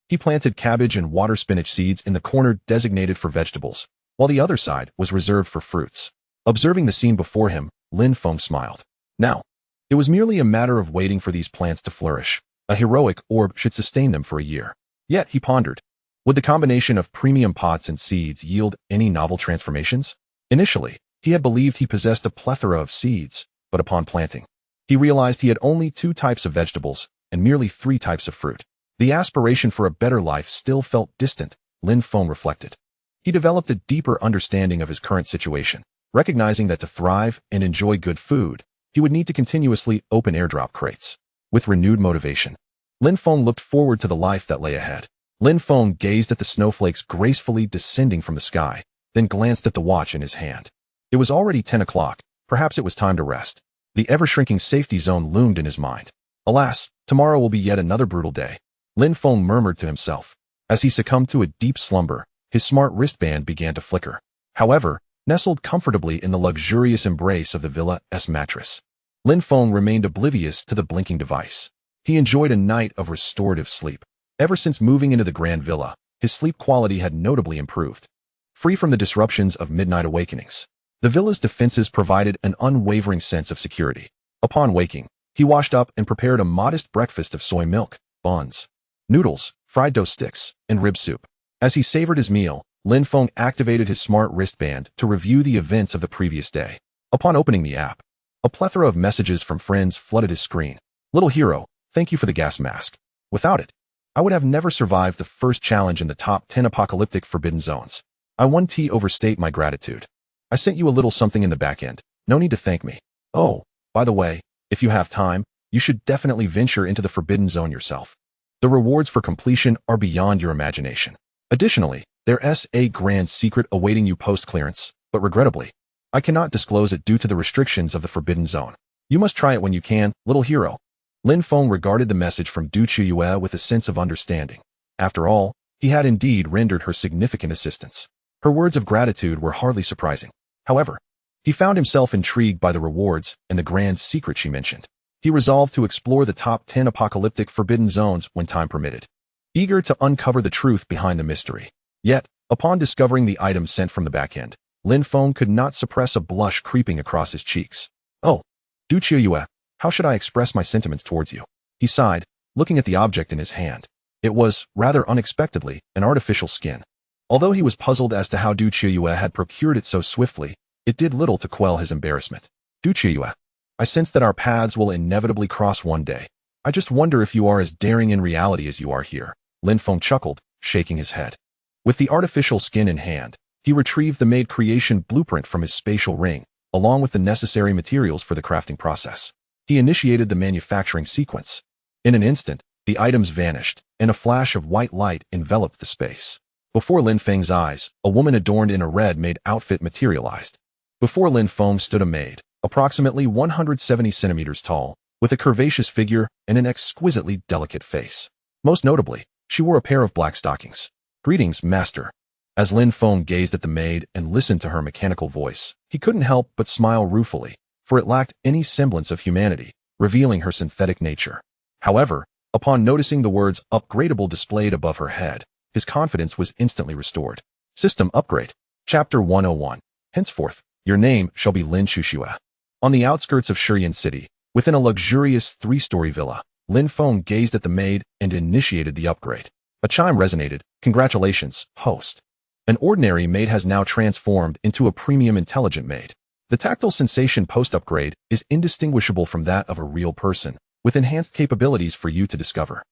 he planted cabbage and water spinach seeds in the corner designated for vegetables, while the other side was reserved for fruits. Observing the scene before him, Lin Feng smiled. Now, it was merely a matter of waiting for these plants to flourish. A heroic orb should sustain them for a year. Yet, he pondered, would the combination of premium pots and seeds yield any novel transformations? Initially, he had believed he possessed a plethora of seeds, but upon planting, he realized he had only 2 types of vegetables and merely 3 types of fruit. The aspiration for a better life still felt distant, Lin Feng reflected. He developed a deeper understanding of his current situation, recognizing that to thrive and enjoy good food, he would need to continuously open airdrop crates. With renewed motivation, Lin Feng looked forward to the life that lay ahead. Lin Feng gazed at the snowflakes gracefully descending from the sky, then glanced at the watch in his hand. It was already 10 o'clock, perhaps it was time to rest. The ever-shrinking safety zone loomed in his mind. Alas, tomorrow will be yet another brutal day. Lin Feng murmured to himself. As he succumbed to a deep slumber, his smart wristband began to flicker. However, nestled comfortably in the luxurious embrace of the villa's mattress, Lin Feng remained oblivious to the blinking device. He enjoyed a night of restorative sleep. Ever since moving into the Grand Villa, his sleep quality had notably improved. Free from the disruptions of midnight awakenings, the villa's defenses provided an unwavering sense of security. Upon waking, he washed up and prepared a modest breakfast of soy milk, buns, noodles, fried dough sticks, and rib soup. As he savored his meal, Lin Feng activated his smart wristband to review the events of the previous day. Upon opening the app, a plethora of messages from friends flooded his screen. Little hero, Thank you for the gas mask. Without it, I would have never survived the first challenge in the top 10 apocalyptic forbidden zones. I won't overstate my gratitude. I sent you a little something in the back end. No need to thank me. Oh, by the way, if you have time, you should definitely venture into the forbidden zone yourself. The rewards for completion are beyond your imagination. Additionally, there's a grand secret awaiting you post-clearance, but regrettably, I cannot disclose it due to the restrictions of the forbidden zone. You must try it when you can, little hero. Lin Feng regarded the message from Du Qiuyue with a sense of understanding. After all, he had indeed rendered her significant assistance. Her words of gratitude were hardly surprising. However, he found himself intrigued by the rewards and the grand secret she mentioned. He resolved to explore the top 10 apocalyptic forbidden zones when time permitted, eager to uncover the truth behind the mystery. Yet, upon discovering the item sent from the back end, Lin Feng could not suppress a blush creeping across his cheeks. Oh, Du Qiuyue, how should I express my sentiments towards you? He sighed, looking at the object in his hand. It was, rather unexpectedly, an artificial skin. Although he was puzzled as to how Du Qiuyue had procured it so swiftly, it did little to quell his embarrassment. Du Qiuyue, I sense that our paths will inevitably cross one day. I just wonder if you are as daring in reality as you are here. Lin Feng chuckled, shaking his head. With the artificial skin in hand, he retrieved the made creation blueprint from his spatial ring, along with the necessary materials for the crafting process. He initiated the manufacturing sequence. In an instant, the items vanished, and a flash of white light enveloped the space. Before Lin Feng's eyes, a woman adorned in a red-made outfit materialized. Before Lin Feng stood a maid, approximately 170 centimeters tall, with a curvaceous figure and an exquisitely delicate face. Most notably, she wore a pair of black stockings. Greetings, master. As Lin Feng gazed at the maid and listened to her mechanical voice, he couldn't help but smile ruefully, for it lacked any semblance of humanity, revealing her synthetic nature. However, upon noticing the words upgradable displayed above her head, his confidence was instantly restored. System upgrade. Chapter 101. Henceforth, your name shall be Lin Qiuyue. On the outskirts of Shiyan City, within a luxurious 3-story villa, Lin Feng gazed at the maid and initiated the upgrade. A chime resonated. Congratulations, host. An ordinary maid has now transformed into a premium intelligent maid. The tactile sensation post-upgrade is indistinguishable from that of a real person, with enhanced capabilities for you to discover.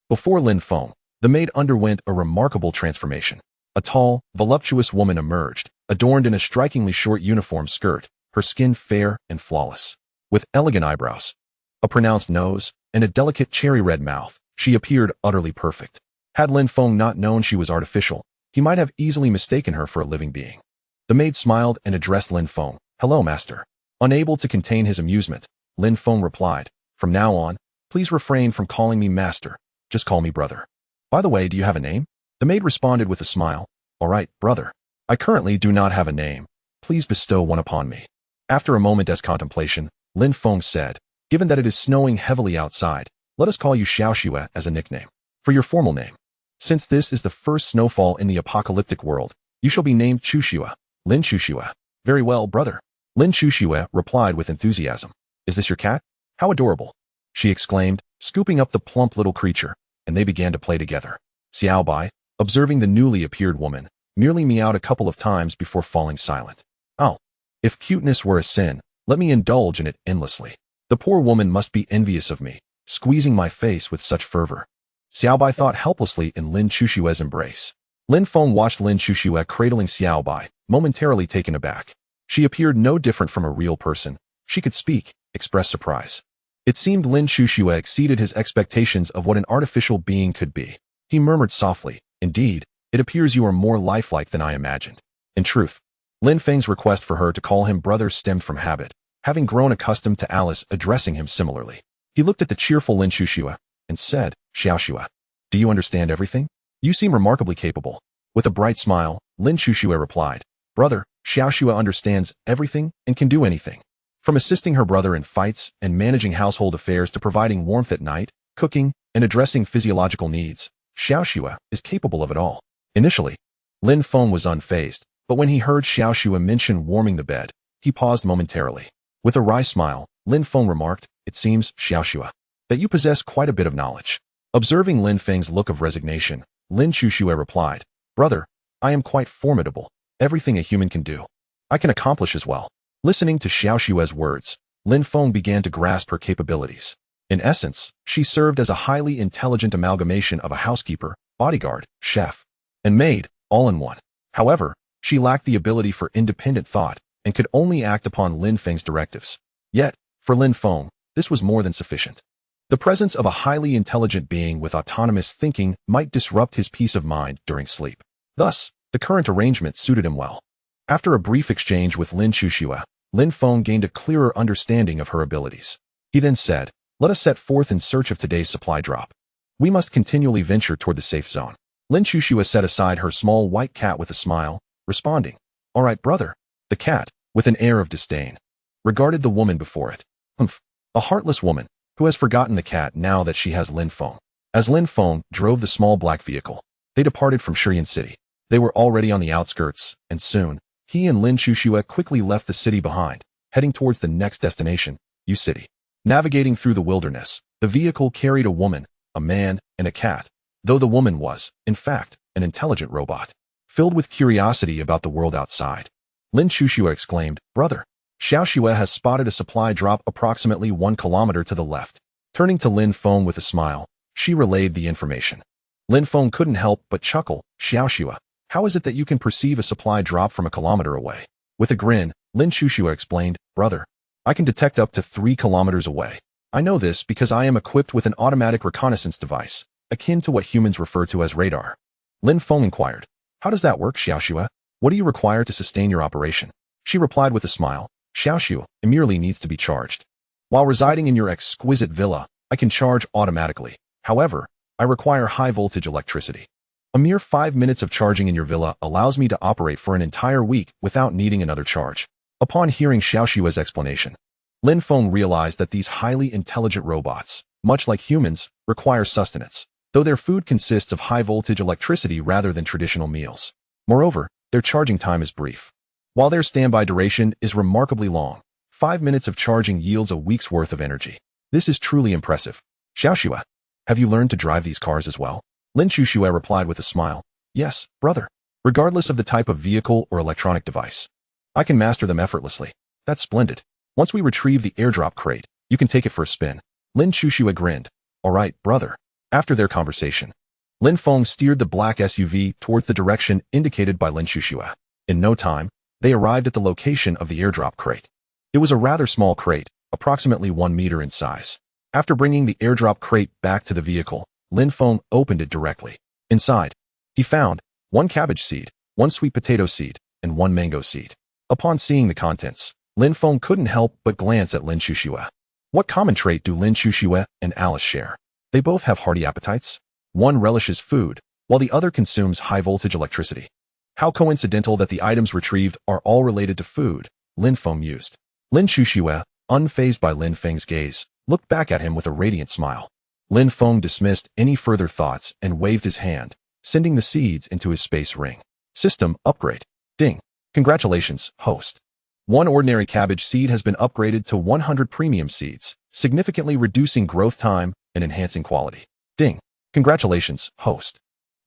Before Lin Feng, the maid underwent a remarkable transformation. A tall, voluptuous woman emerged, adorned in a strikingly short uniform skirt, her skin fair and flawless. With elegant eyebrows, a pronounced nose, and a delicate cherry-red mouth, she appeared utterly perfect. Had Lin Feng not known she was artificial, he might have easily mistaken her for a living being. The maid smiled and addressed Lin Feng. Hello, master. Unable to contain his amusement, Lin Feng replied, from now on, please refrain from calling me master. Just call me brother. By the way, do you have a name? The maid responded with a smile. All right, brother. I currently do not have a name. Please bestow one upon me. After a moment's contemplation, Lin Feng said, given that it is snowing heavily outside, let us call you Xiaoxue as a nickname. For your formal name, since this is the first snowfall in the apocalyptic world, you shall be named Qiuyue, Lin Qiuyue. Very well, brother. Lin Qiuyue replied with enthusiasm. Is this your cat? How adorable, she exclaimed, scooping up the plump little creature, and they began to play together. Xiaobai, observing the newly appeared woman, merely meowed a couple of times before falling silent. Oh, if cuteness were a sin, let me indulge in it endlessly. The poor woman must be envious of me, squeezing my face with such fervor. Xiaobai thought helplessly in Lin Qiuyue's embrace. Lin Feng watched Lin Qiuyue cradling Xiaobai, momentarily taken aback. She appeared no different from a real person. She could speak, express surprise. It seemed Lin Qiuyue exceeded his expectations of what an artificial being could be. He murmured softly, indeed, it appears you are more lifelike than I imagined. In truth, Lin Feng's request for her to call him brother stemmed from habit, having grown accustomed to Alice addressing him similarly. He looked at the cheerful Lin Qiuyue and said, Xiaoxue, do you understand everything? You seem remarkably capable. With a bright smile, Lin Qiuyue replied, brother, Xiaoxue understands everything and can do anything. From assisting her brother in fights and managing household affairs to providing warmth at night, cooking, and addressing physiological needs, Xiaoxue is capable of it all. Initially, Lin Feng was unfazed, but when he heard Xiaoxue mention warming the bed, he paused momentarily. With a wry smile, Lin Feng remarked, it seems, Xiaoxue, that you possess quite a bit of knowledge. Observing Lin Feng's look of resignation, Lin Qiuyue replied, brother, I am quite formidable. Everything a human can do, I can accomplish as well. Listening to Xiaoxue's words, Lin Feng began to grasp her capabilities. In essence, she served as a highly intelligent amalgamation of a housekeeper, bodyguard, chef, and maid, all in one. However, she lacked the ability for independent thought and could only act upon Lin Feng's directives. Yet, for Lin Feng, this was more than sufficient. The presence of a highly intelligent being with autonomous thinking might disrupt his peace of mind during sleep. Thus, the current arrangement suited him well. After a brief exchange with Lin Xuxue, Lin Feng gained a clearer understanding of her abilities. He then said, "Let us set forth in search of today's supply drop. We must continually venture toward the safe zone." Lin Xuxue set aside her small white cat with a smile, responding, "All right, brother." The cat, with an air of disdain, regarded the woman before it. "Humph, a heartless woman, who has forgotten the cat now that she has Lin Feng." As Lin Feng drove the small black vehicle, they departed from Shiyan City. They were already on the outskirts, and soon, he and Lin Xuxue quickly left the city behind, heading towards the next destination, Yu City. Navigating through the wilderness, the vehicle carried a woman, a man, and a cat, though the woman was, in fact, an intelligent robot. Filled with curiosity about the world outside, Lin Xuxue exclaimed, "Brother, Xiaoxue has spotted a supply drop approximately 1 kilometer to the left." Turning to Lin Feng with a smile, she relayed the information. Lin Feng couldn't help but chuckle. "Xiaoxue, how is it that you can perceive a supply drop from a kilometer away?" With a grin, Lin Xuxue explained, "Brother, I can detect up to 3 kilometers away. I know this because I am equipped with an automatic reconnaissance device, akin to what humans refer to as radar." Lin Feng inquired, "How does that work, Xiaoxue? What do you require to sustain your operation?" She replied with a smile, "Xiaoxue merely needs to be charged. While residing in your exquisite villa, I can charge automatically. However, I require high-voltage electricity. A mere 5 minutes of charging in your villa allows me to operate for an entire week without needing another charge." Upon hearing Xiaoxue's explanation, Lin Feng realized that these highly intelligent robots, much like humans, require sustenance, though their food consists of high-voltage electricity rather than traditional meals. Moreover, their charging time is brief, while their standby duration is remarkably long. 5 minutes of charging yields a week's worth of energy. This is truly impressive. "Xiaoxue, have you learned to drive these cars as well?" Lin Xuxue replied with a smile, "Yes, brother. Regardless of the type of vehicle or electronic device, I can master them effortlessly." "That's splendid. Once we retrieve the airdrop crate, you can take it for a spin." Lin Xuxue grinned. "All right, brother." After their conversation, Lin Feng steered the black SUV towards the direction indicated by Lin Xuxue. In no time, they arrived at the location of the airdrop crate. It was a rather small crate, approximately 1 meter in size. After bringing the airdrop crate back to the vehicle, Lin Feng opened it directly. Inside, he found 1 cabbage seed, 1 sweet potato seed, and 1 mango seed. Upon seeing the contents, Lin Feng couldn't help but glance at Lin Xuxue. What common trait do Lin Xuxue and Alice share? They both have hearty appetites. One relishes food, while the other consumes high-voltage electricity. How coincidental that the items retrieved are all related to food, Lin Feng mused. Lin Xuxue, unfazed by Lin Feng's gaze, looked back at him with a radiant smile. Lin Feng dismissed any further thoughts and waved his hand, sending the seeds into his space ring. System upgrade. Ding. Congratulations, host. 1 ordinary cabbage seed has been upgraded to 100 premium seeds, significantly reducing growth time and enhancing quality. Ding. Congratulations, host.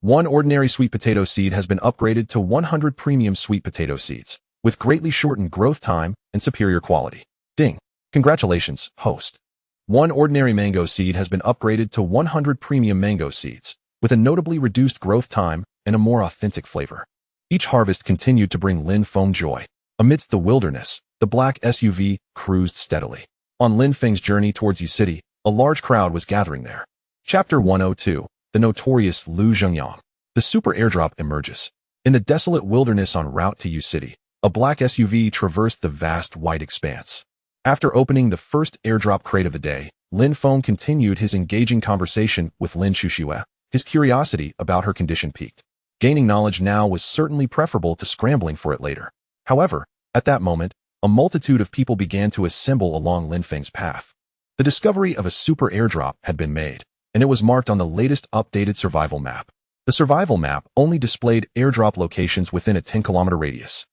1 ordinary sweet potato seed has been upgraded to 100 premium sweet potato seeds, with greatly shortened growth time and superior quality. Ding. Congratulations, host. 1 ordinary mango seed has been upgraded to 100 premium mango seeds, with a notably reduced growth time and a more authentic flavor. Each harvest continued to bring Lin Feng joy. Amidst the wilderness, the black SUV cruised steadily. On Lin Feng's journey towards Yu City, a large crowd was gathering there. Chapter 102, The Notorious Lu Zhengyang. The super airdrop emerges. In the desolate wilderness en route to Yu City, a black SUV traversed the vast white expanse. After opening the first airdrop crate of the day, Lin Feng continued his engaging conversation with Lin Xuxue. His curiosity about her condition piqued. Gaining knowledge now was certainly preferable to scrambling for it later. However, at that moment, a multitude of people began to assemble along Lin Feng's path. The discovery of a super airdrop had been made, and it was marked on the latest updated survival map. The survival map only displayed airdrop locations within a 10-kilometer radius.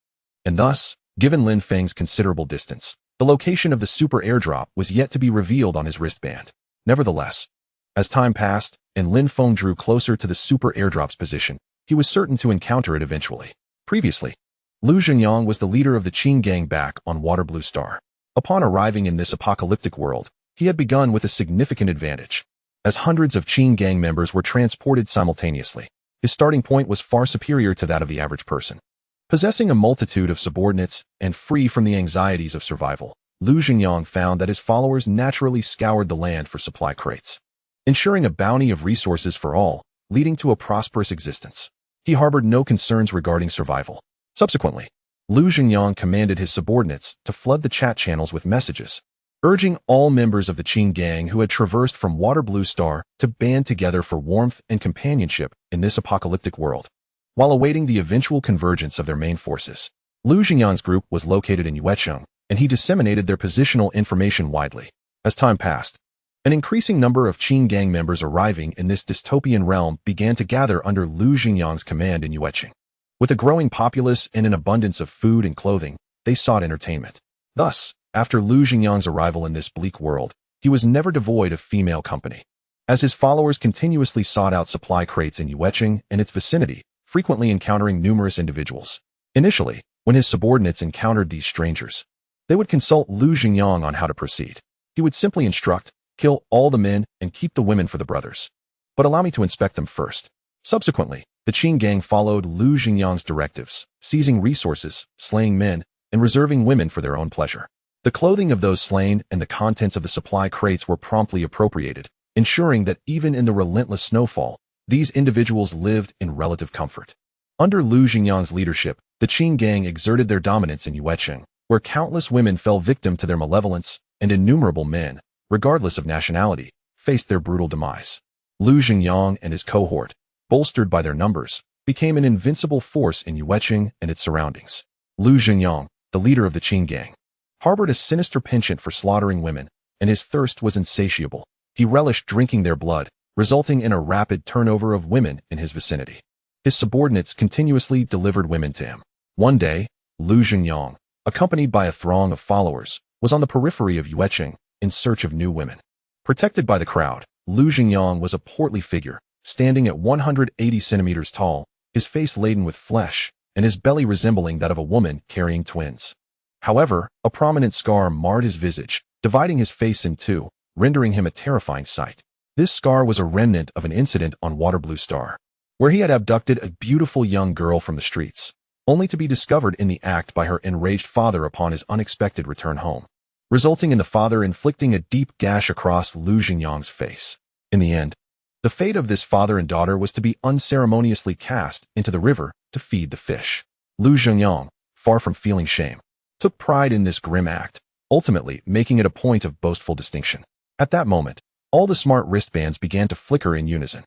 And thus, given Lin Feng's considerable distance, the location of the super airdrop was yet to be revealed on his wristband. Nevertheless, as time passed and Lin Feng drew closer to the super airdrop's position, he was certain to encounter it eventually. Previously, Lu Zhengyang was the leader of the Qing gang back on Water Blue Star. Upon arriving in this apocalyptic world, He had begun with a significant advantage, as hundreds of Qing gang members were transported simultaneously. His starting point was far superior to that of the average person. Possessing a multitude of subordinates and free from the anxieties of survival, Lu Xingyang found that his followers naturally scoured the land for supply crates, ensuring a bounty of resources for all, leading to a prosperous existence. He harbored no concerns regarding survival. Subsequently, Lu Xingyang commanded his subordinates to flood the chat channels with messages, urging all members of the Qing gang who had traversed from Water Blue Star to band together for warmth and companionship in this apocalyptic world. While awaiting the eventual convergence of their main forces, Lu Xingyang's group was located in Yuecheng, and he disseminated their positional information widely. As time passed, an increasing number of Qing gang members arriving in this dystopian realm began to gather under Lu Xingyang's command in Yuecheng. With a growing populace and an abundance of food and clothing, they sought entertainment. Thus, after Lu Xingyang's arrival in this bleak world, he was never devoid of female company. As his followers continuously sought out supply crates in Yuecheng and its vicinity, frequently encountering numerous individuals. Initially, when his subordinates encountered these strangers, they would consult Lu Xingyang on how to proceed. He would simply instruct, kill all the men and keep the women for the brothers. But allow me to inspect them first. Subsequently, the Qing gang followed Lu Xingyang's directives, seizing resources, slaying men, and reserving women for their own pleasure. The clothing of those slain and the contents of the supply crates were promptly appropriated, ensuring that even in the relentless snowfall, these individuals lived in relative comfort. Under Lu Xingyang's leadership, the Qing gang exerted their dominance in Yuecheng, where countless women fell victim to their malevolence, and innumerable men, regardless of nationality, faced their brutal demise. Lu Xingyang and his cohort, bolstered by their numbers, became an invincible force in Yuecheng and its surroundings. Lu Xingyang, the leader of the Qing gang, harbored a sinister penchant for slaughtering women, and his thirst was insatiable. He relished drinking their blood, resulting in a rapid turnover of women in his vicinity. His subordinates continuously delivered women to him. One day, Lu Xingyang, accompanied by a throng of followers, was on the periphery of Yuecheng in search of new women. Protected by the crowd, Lu Xingyang was a portly figure, standing at 180 centimeters tall, his face laden with flesh, and his belly resembling that of a woman carrying twins. However, a prominent scar marred his visage, dividing his face in two, rendering him a terrifying sight. This scar was a remnant of an incident on Water Blue Star, where he had abducted a beautiful young girl from the streets, only to be discovered in the act by her enraged father upon his unexpected return home, resulting in the father inflicting a deep gash across Lu Xingyang's face. In the end, the fate of this father and daughter was to be unceremoniously cast into the river to feed the fish. Lu Xingyang, far from feeling shame, took pride in this grim act, ultimately making it a point of boastful distinction. At that moment, all the smart wristbands began to flicker in unison.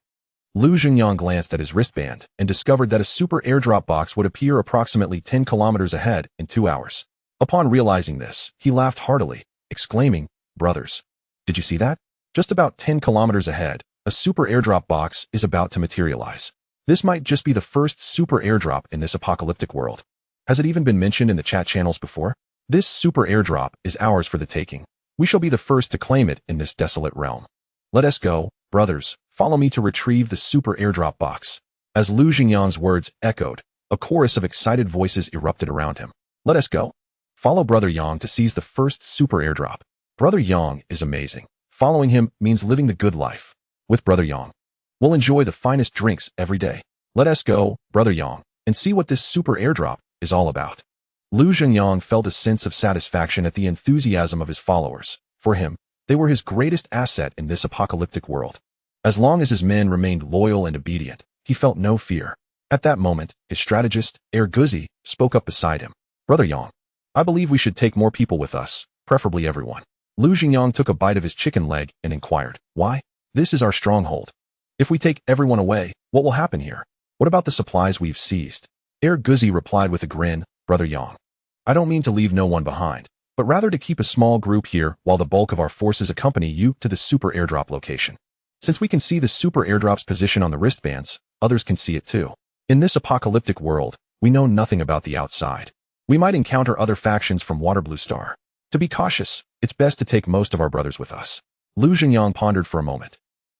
Lu Xingyang glanced at his wristband and discovered that a super airdrop box would appear approximately 10 kilometers ahead in 2 hours. Upon realizing this, he laughed heartily, exclaiming, "Brothers, did you see that? Just about 10 kilometers ahead, a super airdrop box is about to materialize. This might just be the first super airdrop in this apocalyptic world. Has it even been mentioned in the chat channels before? This super airdrop is ours for the taking. We shall be the first to claim it in this desolate realm. Let us go, brothers, follow me to retrieve the super airdrop box." As Lu Xingyang's words echoed, a chorus of excited voices erupted around him. "Let us go. Follow Brother Yang to seize the first super airdrop. Brother Yang is amazing. Following him means living the good life. With Brother Yang, we'll enjoy the finest drinks every day. Let us go, Brother Yang, and see what this super airdrop is all about." Lu Xingyang felt a sense of satisfaction at the enthusiasm of his followers. For him, they were his greatest asset in this apocalyptic world. As long as his men remained loyal and obedient, he felt no fear. At that moment, his strategist, Guzi, spoke up beside him. "Brother Yang, I believe we should take more people with us, preferably everyone." Lu Xingyang took a bite of his chicken leg and inquired, "Why? This is our stronghold. If we take everyone away, what will happen here? What about the supplies we've seized?" Guzi replied with a grin, "Brother Yang, I don't mean to leave no one behind, but rather to keep a small group here while the bulk of our forces accompany you to the super airdrop location. Since we can see the super airdrop's position on the wristbands, others can see it too. In this apocalyptic world, we know nothing about the outside. We might encounter other factions from Water Blue Star. To be cautious, it's best to take most of our brothers with us." Lu Xingyang pondered for a moment,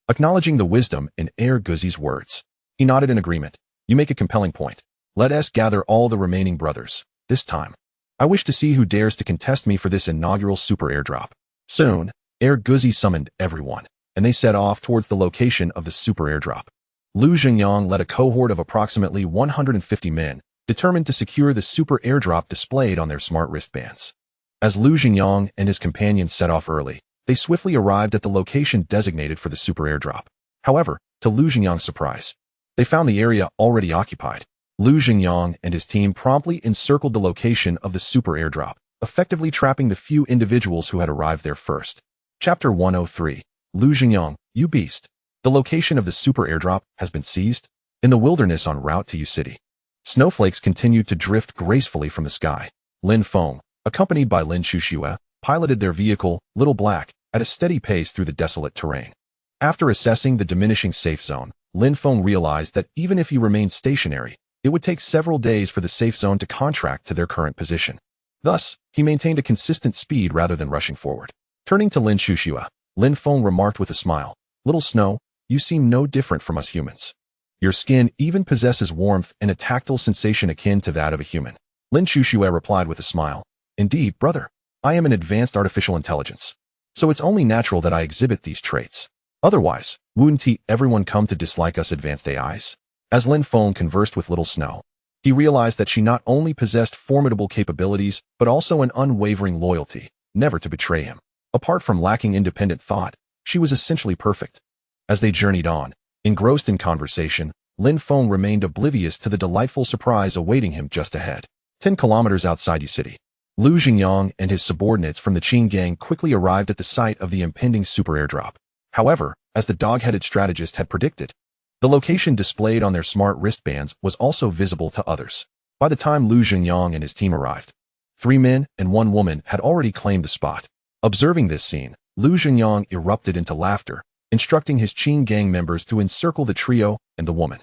acknowledging the wisdom in Guzi's words. He nodded in agreement. "You make a compelling point. Let us gather all the remaining brothers. This time, I wish to see who dares to contest me for this inaugural super airdrop." Soon, Air Guzi summoned everyone, and they set off towards the location of the super airdrop. Lu Xingyang led a cohort of approximately 150 men, determined to secure the super airdrop displayed on their smart wristbands. As Lu Xingyang and his companions set off early, they swiftly arrived at the location designated for the super airdrop. However, to Lu Xingyang's surprise, they found the area already occupied. Lu Xingyang and his team promptly encircled the location of the super airdrop, effectively trapping the few individuals who had arrived there first. Chapter 103. Lu Xingyang, you beast. The location of the super airdrop has been seized. In the wilderness en route to U City, snowflakes continued to drift gracefully from the sky. Lin Feng, accompanied by Lin Chuxue, piloted their vehicle, Little Black, at a steady pace through the desolate terrain. After assessing the diminishing safe zone, Lin Feng realized that even if he remained stationary, it would take several days for the safe zone to contract to their current position. Thus, he maintained a consistent speed rather than rushing forward. Turning to Lin Chuxue, Lin Feng remarked with a smile, "Little Snow, you seem no different from us humans. Your skin even possesses warmth and a tactile sensation akin to that of a human." Lin Chuxue replied with a smile, "Indeed, brother. I am an advanced artificial intelligence, so it's only natural that I exhibit these traits. Otherwise, wouldn't everyone come to dislike us advanced AIs?" As Lin Feng conversed with Little Snow, he realized that she not only possessed formidable capabilities, but also an unwavering loyalty, never to betray him. Apart from lacking independent thought, she was essentially perfect. As they journeyed on, engrossed in conversation, Lin Feng remained oblivious to the delightful surprise awaiting him just ahead. 10 kilometers outside U City, Lu Xingyang and his subordinates from the Qing gang quickly arrived at the site of the impending super airdrop. However, as the dog-headed strategist had predicted, the location displayed on their smart wristbands was also visible to others. By the time Lu Xingyang and his team arrived, 3 men and 1 woman had already claimed the spot. Observing this scene, Lu Xingyang erupted into laughter, instructing his Qing gang members to encircle the trio and the woman.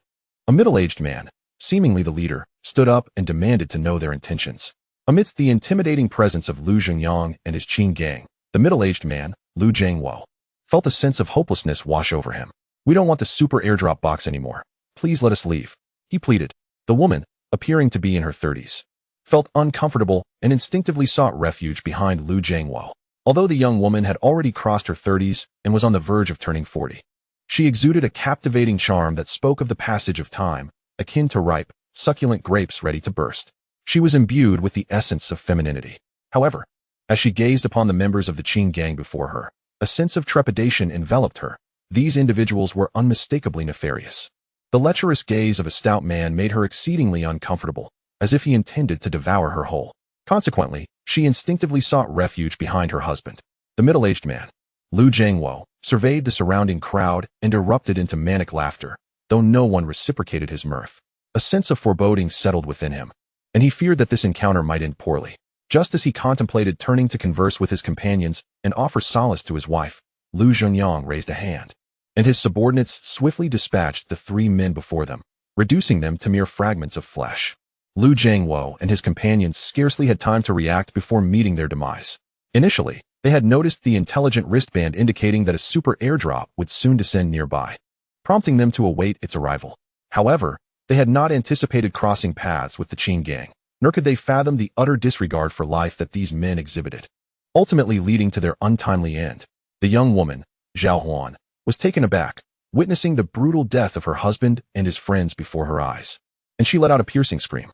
A middle-aged man, seemingly the leader, stood up and demanded to know their intentions. Amidst the intimidating presence of Lu Xingyang and his Qing gang, the middle-aged man, Lu Jiangwo, felt a sense of hopelessness wash over him. "We don't want the super airdrop box anymore. Please let us leave," he pleaded. The woman, appearing to be in her 30s, felt uncomfortable and instinctively sought refuge behind Lu Jiangwo. Although the young woman had already crossed her 30s and was on the verge of turning 40, she exuded a captivating charm that spoke of the passage of time, akin to ripe, succulent grapes ready to burst. She was imbued with the essence of femininity. However, as she gazed upon the members of the Qing gang before her, a sense of trepidation enveloped her. These individuals were unmistakably nefarious. The lecherous gaze of a stout man made her exceedingly uncomfortable, as if he intended to devour her whole. Consequently, she instinctively sought refuge behind her husband. The middle-aged man, Lu Jiangwo, surveyed the surrounding crowd and erupted into manic laughter, though no one reciprocated his mirth. A sense of foreboding settled within him, and he feared that this encounter might end poorly. Just as he contemplated turning to converse with his companions and offer solace to his wife, Lu Xingyang raised a hand, and his subordinates swiftly dispatched the 3 men before them, reducing them to mere fragments of flesh. Lu Jiangwo and his companions scarcely had time to react before meeting their demise. Initially, they had noticed the intelligent wristband indicating that a super airdrop would soon descend nearby, prompting them to await its arrival. However, they had not anticipated crossing paths with the Qing gang, nor could they fathom the utter disregard for life that these men exhibited, ultimately leading to their untimely end. The young woman, Zhao Huan, was taken aback, witnessing the brutal death of her husband and his friends before her eyes, and she let out a piercing scream.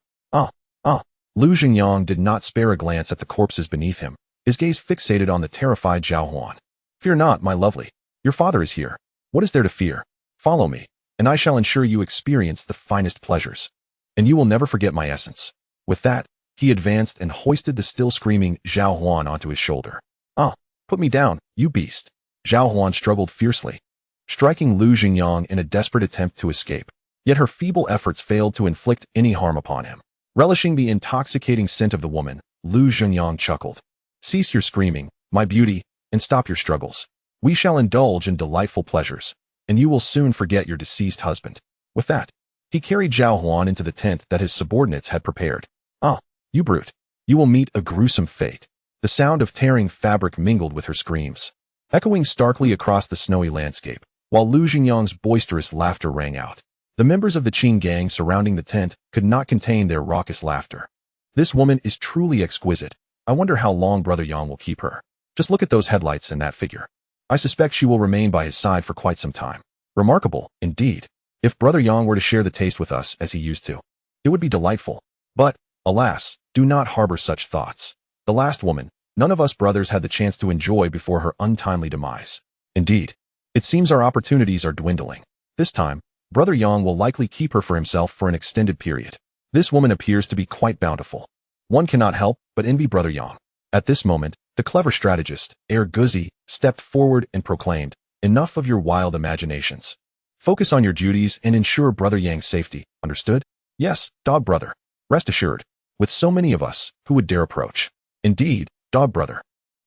Ah! Lu Xingyang did not spare a glance at the corpses beneath him, his gaze fixated on the terrified Zhao Huan. "Fear not, my lovely. Your father is here. What is there to fear? Follow me, and I shall ensure you experience the finest pleasures, and you will never forget my essence." With that, he advanced and hoisted the still screaming Zhao Huan onto his shoulder. "Ah, put me down, you beast." Zhao Huan struggled fiercely, striking Lu Xingyang in a desperate attempt to escape, yet her feeble efforts failed to inflict any harm upon him. Relishing the intoxicating scent of the woman, Lu Xingyang chuckled. "Cease your screaming, my beauty, and stop your struggles. We shall indulge in delightful pleasures, and you will soon forget your deceased husband." With that, he carried Zhao Huan into the tent that his subordinates had prepared. "Ah, you brute. You will meet a gruesome fate." The sound of tearing fabric mingled with her screams, echoing starkly across the snowy landscape, while Lu Xingyang's boisterous laughter rang out. The members of the Qing gang surrounding the tent could not contain their raucous laughter. "This woman is truly exquisite. I wonder how long Brother Yang will keep her. Just look at those headlights and that figure." I suspect she will remain by his side for quite some time. Remarkable, indeed. If Brother Yang were to share the taste with us as he used to, it would be delightful. But, alas, do not harbor such thoughts. The last woman, none of us brothers had the chance to enjoy before her untimely demise. Indeed, it seems our opportunities are dwindling. This time, Brother Yang will likely keep her for himself for an extended period. This woman appears to be quite bountiful. One cannot help but envy Brother Yang. At this moment, the clever strategist, Guzi, stepped forward and proclaimed, "Enough of your wild imaginations. Focus on your duties and ensure Brother Yang's safety, understood?" "Yes, dog brother. Rest assured. With so many of us, who would dare approach?" "Indeed, dog brother.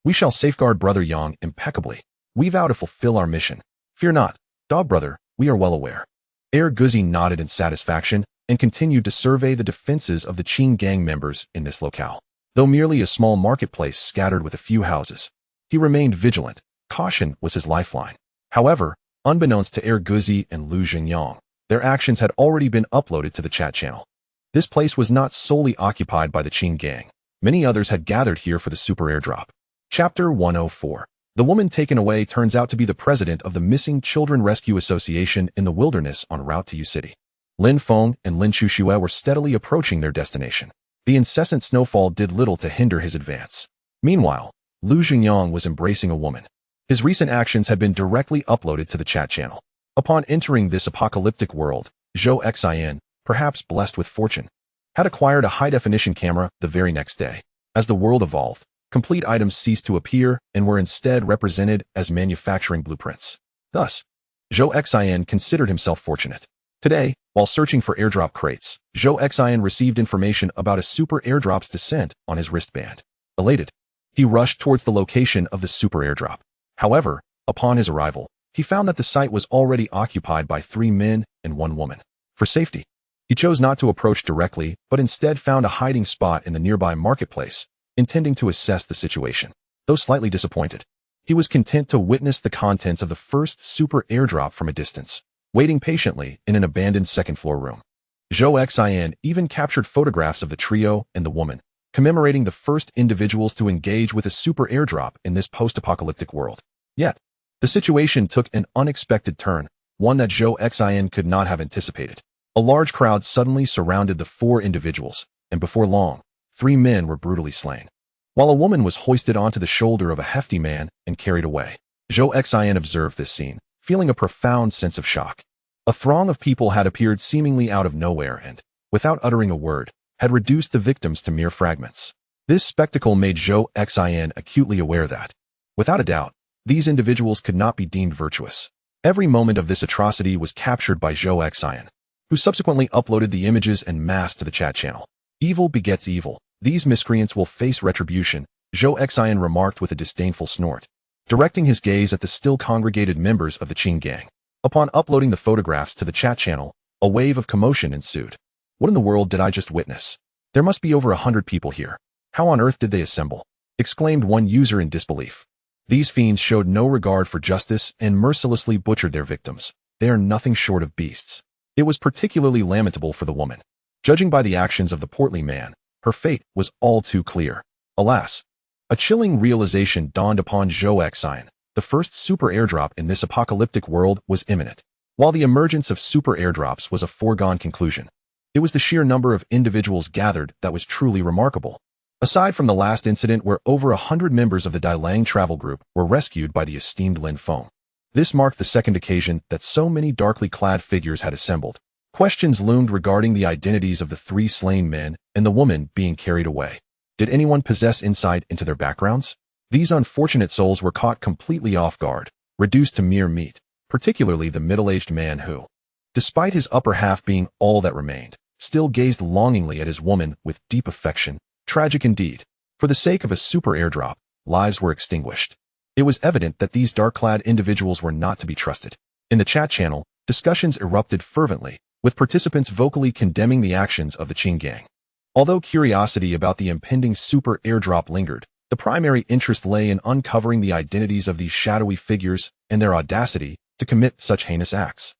We shall safeguard Brother Yang impeccably. We vow to fulfill our mission. Fear not, dog brother, we are well aware." Guzi nodded in satisfaction and continued to survey the defenses of the Qing gang members in this locale. Though merely a small marketplace scattered with a few houses, he remained vigilant. Caution was his lifeline. However, unbeknownst to Guzi and Lu Xingyang, their actions had already been uploaded to the chat channel. This place was not solely occupied by the Qing gang. Many others had gathered here for the super airdrop. Chapter 104. The woman taken away turns out to be the president of the Missing Children Rescue Association in the wilderness en route to U City. Lin Feng and Lin Chuxue were steadily approaching their destination. The incessant snowfall did little to hinder his advance. Meanwhile, Lu Xingyang was embracing a woman. His recent actions had been directly uploaded to the chat channel. Upon entering this apocalyptic world, Zhou Xin, perhaps blessed with fortune, had acquired a high-definition camera the very next day. As the world evolved, complete items ceased to appear and were instead represented as manufacturing blueprints. Thus, Zhou Xin considered himself fortunate. Today, while searching for airdrop crates, Zhou Xin received information about a super airdrop's descent on his wristband. Elated, he rushed towards the location of the super airdrop. However, upon his arrival, he found that the site was already occupied by 3 men and 1 woman. For safety, he chose not to approach directly, but instead found a hiding spot in the nearby marketplace, intending to assess the situation. Though slightly disappointed, he was content to witness the contents of the first super airdrop from a distance, waiting patiently in an abandoned second-floor room. Zhou Xin even captured photographs of the trio and the woman, commemorating the first individuals to engage with a super airdrop in this post-apocalyptic world. Yet, the situation took an unexpected turn, one that Zhou Xin could not have anticipated. A large crowd suddenly surrounded the 4 individuals, and before long, 3 men were brutally slain, while a woman was hoisted onto the shoulder of a hefty man and carried away. Zhou Xin observed this scene, feeling a profound sense of shock. A throng of people had appeared seemingly out of nowhere and, without uttering a word, had reduced the victims to mere fragments. This spectacle made Zhou Xin acutely aware that, without a doubt, these individuals could not be deemed virtuous. Every moment of this atrocity was captured by Zhou Xin, who subsequently uploaded the images en masse to the chat channel. Evil begets evil. These miscreants will face retribution, Zhou Xin remarked with a disdainful snort, directing his gaze at the still congregated members of the Qing gang. Upon uploading the photographs to the chat channel, a wave of commotion ensued. What in the world did I just witness? There must be over 100 people here. How on earth did they assemble? Exclaimed one user in disbelief. These fiends showed no regard for justice and mercilessly butchered their victims. They are nothing short of beasts. It was particularly lamentable for the woman. Judging by the actions of the portly man, her fate was all too clear. Alas, a chilling realization dawned upon Zhou Xin. The first super airdrop in this apocalyptic world was imminent. While the emergence of super airdrops was a foregone conclusion, it was the sheer number of individuals gathered that was truly remarkable. Aside from the last incident where over 100 members of the Dailang travel group were rescued by the esteemed Lin Feng, this marked the second occasion that so many darkly clad figures had assembled. Questions loomed regarding the identities of the 3 slain men and the woman being carried away. Did anyone possess insight into their backgrounds? These unfortunate souls were caught completely off guard, reduced to mere meat, particularly the middle-aged man who, despite his upper half being all that remained, still gazed longingly at his woman with deep affection. Tragic indeed. For the sake of a super airdrop, lives were extinguished. It was evident that these dark-clad individuals were not to be trusted. In the chat channel, discussions erupted fervently, with participants vocally condemning the actions of the Qing gang. Although curiosity about the impending super airdrop lingered, the primary interest lay in uncovering the identities of these shadowy figures and their audacity to commit such heinous acts.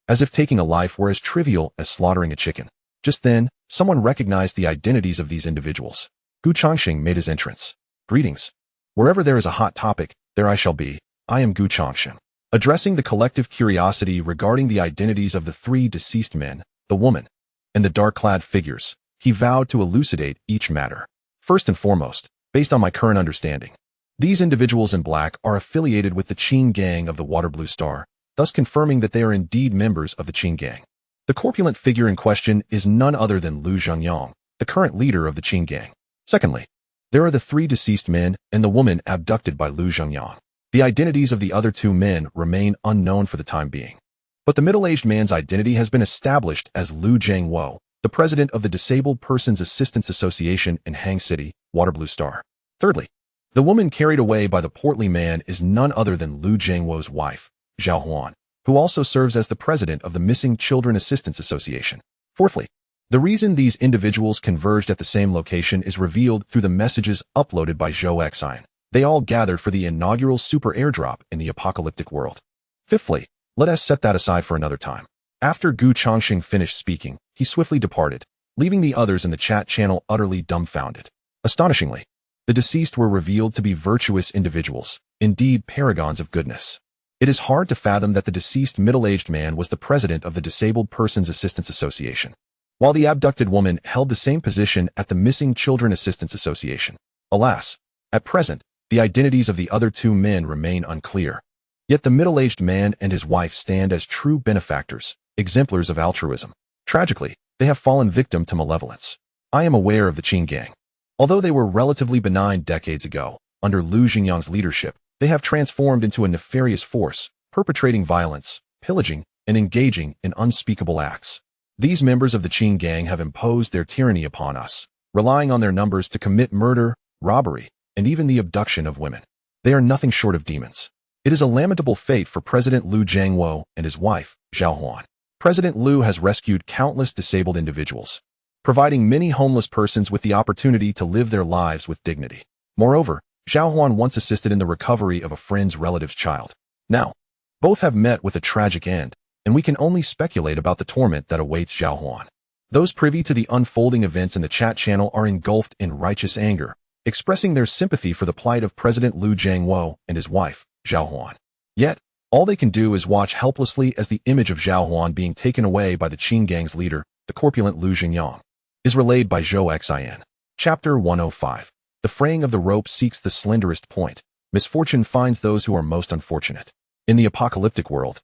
As if taking a life were as trivial as slaughtering a chicken. Just then, someone recognized the identities of these individuals. Gu Changxing made his entrance. Greetings. Wherever there is a hot topic, there I shall be. I am Gu Changshan. Addressing the collective curiosity regarding the identities of the three deceased men, the woman, and the dark-clad figures, he vowed to elucidate each matter. First and foremost, based on my current understanding, these individuals in black are affiliated with the Qin gang of the Water Blue Star, thus confirming that they are indeed members of the Qin gang. The corpulent figure in question is none other than Lu Zhengyang, the current leader of the Qin gang. Secondly, there are the three deceased men and the woman abducted by Lu Zhengyang. The identities of the other two men remain unknown for the time being. But the middle-aged man's identity has been established as Lu Jiangwo, the president of the Disabled Persons Assistance Association in Hang City, Water Blue Star. Thirdly, the woman carried away by the portly man is none other than Lu Jiangwo's wife, Zhao Huan, who also serves as the president of the Missing Children Assistance Association. Fourthly, the reason these individuals converged at the same location is revealed through the messages uploaded by Zhou Xian. They all gathered for the inaugural super airdrop in the apocalyptic world. Fifthly, let us set that aside for another time. After Gu Changxing finished speaking, he swiftly departed, leaving the others in the chat channel utterly dumbfounded. Astonishingly, the deceased were revealed to be virtuous individuals, indeed paragons of goodness. It is hard to fathom that the deceased middle-aged man was the president of the Disabled Persons Assistance Association, while the abducted woman held the same position at the Missing Children Assistance Association. Alas, at present, the identities of the other two men remain unclear. Yet the middle-aged man and his wife stand as true benefactors, exemplars of altruism. Tragically, they have fallen victim to malevolence. I am aware of the Qin gang. Although they were relatively benign decades ago, under Lu Xingyang's leadership, they have transformed into a nefarious force, perpetrating violence, pillaging, and engaging in unspeakable acts. These members of the Qin gang have imposed their tyranny upon us, relying on their numbers to commit murder, robbery, and even the abduction of women. They are nothing short of demons. It is a lamentable fate for President Lu Jiangwo and his wife, Zhao Huan. President Lu has rescued countless disabled individuals, providing many homeless persons with the opportunity to live their lives with dignity. Moreover, Zhao Huan once assisted in the recovery of a friend's relative's child. Now, both have met with a tragic end, and we can only speculate about the torment that awaits Zhao Huan. Those privy to the unfolding events in the chat channel are engulfed in righteous anger, expressing their sympathy for the plight of President Lu Jiangwo and his wife, Zhao Huan. Yet, all they can do is watch helplessly as the image of Zhao Huan being taken away by the Qin gang's leader, the corpulent Lu Xingyang, is relayed by Zhou Xian. Chapter 105. The fraying of the rope seeks the slenderest point. Misfortune finds those who are most unfortunate. In the apocalyptic world,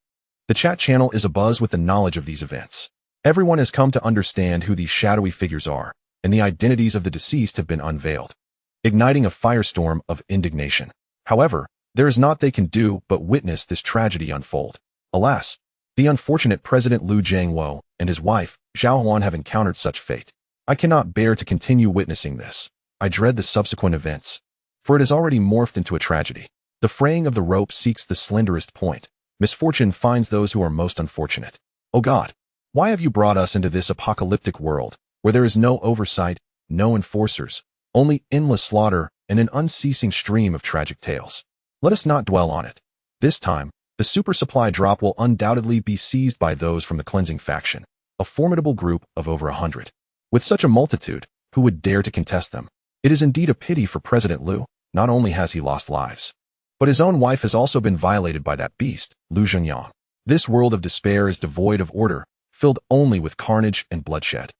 the chat channel is abuzz with the knowledge of these events. Everyone has come to understand who these shadowy figures are, and the identities of the deceased have been unveiled, igniting a firestorm of indignation. However, there is naught they can do but witness this tragedy unfold. Alas, the unfortunate President Lu Jiangwo and his wife, Zhao Huan, have encountered such fate. I cannot bear to continue witnessing this. I dread the subsequent events, for it has already morphed into a tragedy. The fraying of the rope seeks the slenderest point. Misfortune finds those who are most unfortunate. O God, why have you brought us into this apocalyptic world, where there is no oversight, no enforcers, only endless slaughter and an unceasing stream of tragic tales? Let us not dwell on it. This time, the super supply drop will undoubtedly be seized by those from the cleansing faction, a formidable group of over 100. With such a multitude, who would dare to contest them? It is indeed a pity for President Lu. Not only has he lost lives, but his own wife has also been violated by that beast, Lu Zhengyang. This world of despair is devoid of order, filled only with carnage and bloodshed.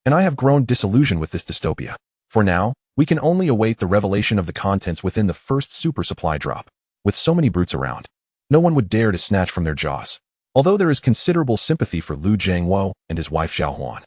And I have grown disillusioned with this dystopia. For now, we can only await the revelation of the contents within the first super supply drop. With so many brutes around, no one would dare to snatch from their jaws. Although there is considerable sympathy for Lu Jiangwo and his wife Zhao Huan,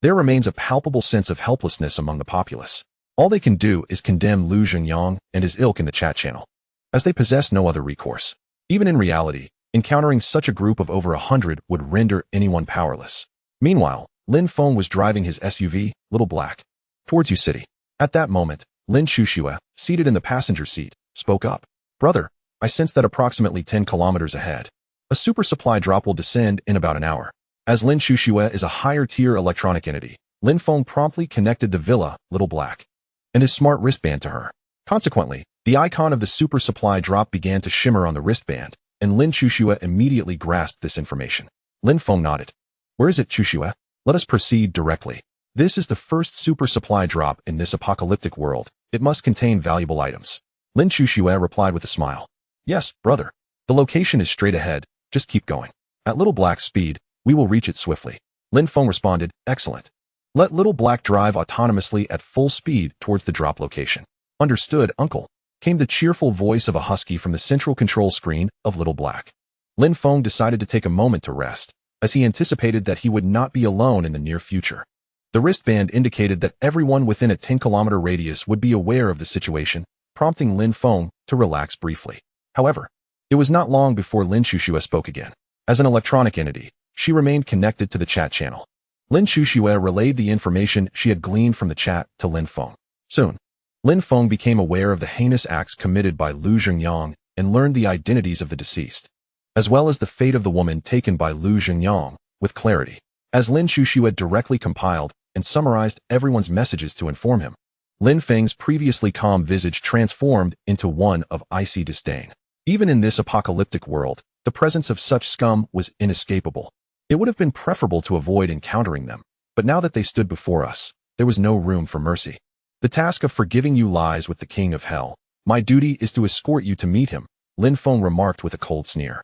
there remains a palpable sense of helplessness among the populace. All they can do is condemn Lu Zhengyang and his ilk in the chat channel, as they possess no other recourse. Even in reality, encountering such a group of over 100 would render anyone powerless. Meanwhile, Lin Feng was driving his SUV, Little Black, towards U City. At that moment, Lin Shushua, seated in the passenger seat, spoke up. Brother, I sense that approximately 10 kilometers ahead, a super supply drop will descend in about an hour. As Lin Shushua is a higher-tier electronic entity, Lin Feng promptly connected the Villa, Little Black, and his smart wristband to her. Consequently, the icon of the super supply drop began to shimmer on the wristband, and Lin Shushua immediately grasped this information. Lin Feng nodded. Where is it, Shushua? Let us proceed directly. This is the first super supply drop in this apocalyptic world. It must contain valuable items. Lin Shushua replied with a smile. Yes, brother. The location is straight ahead, just keep going. At Little Black's speed, we will reach it swiftly. Lin Feng responded, excellent. Let Little Black drive autonomously at full speed towards the drop location. Understood, uncle, came the cheerful voice of a husky from the central control screen of Little Black. Lin Feng decided to take a moment to rest, as he anticipated that he would not be alone in the near future. The wristband indicated that everyone within a 10-kilometer radius would be aware of the situation, prompting Lin Feng to relax briefly. However, it was not long before Lin Shushue spoke again. As an electronic entity, she remained connected to the chat channel. Lin Shushue relayed the information she had gleaned from the chat to Lin Feng. Soon, Lin Feng became aware of the heinous acts committed by Lu Zhengyang and learned the identities of the deceased, as well as the fate of the woman taken by Lu Zhengyang, with clarity. As Lin Shushue directly compiled and summarized everyone's messages to inform him, Lin Feng's previously calm visage transformed into one of icy disdain. Even in this apocalyptic world, the presence of such scum was inescapable. It would have been preferable to avoid encountering them, but now that they stood before us, there was no room for mercy. The task of forgiving you lies with the King of Hell. My duty is to escort you to meet him, Lin Feng remarked with a cold sneer.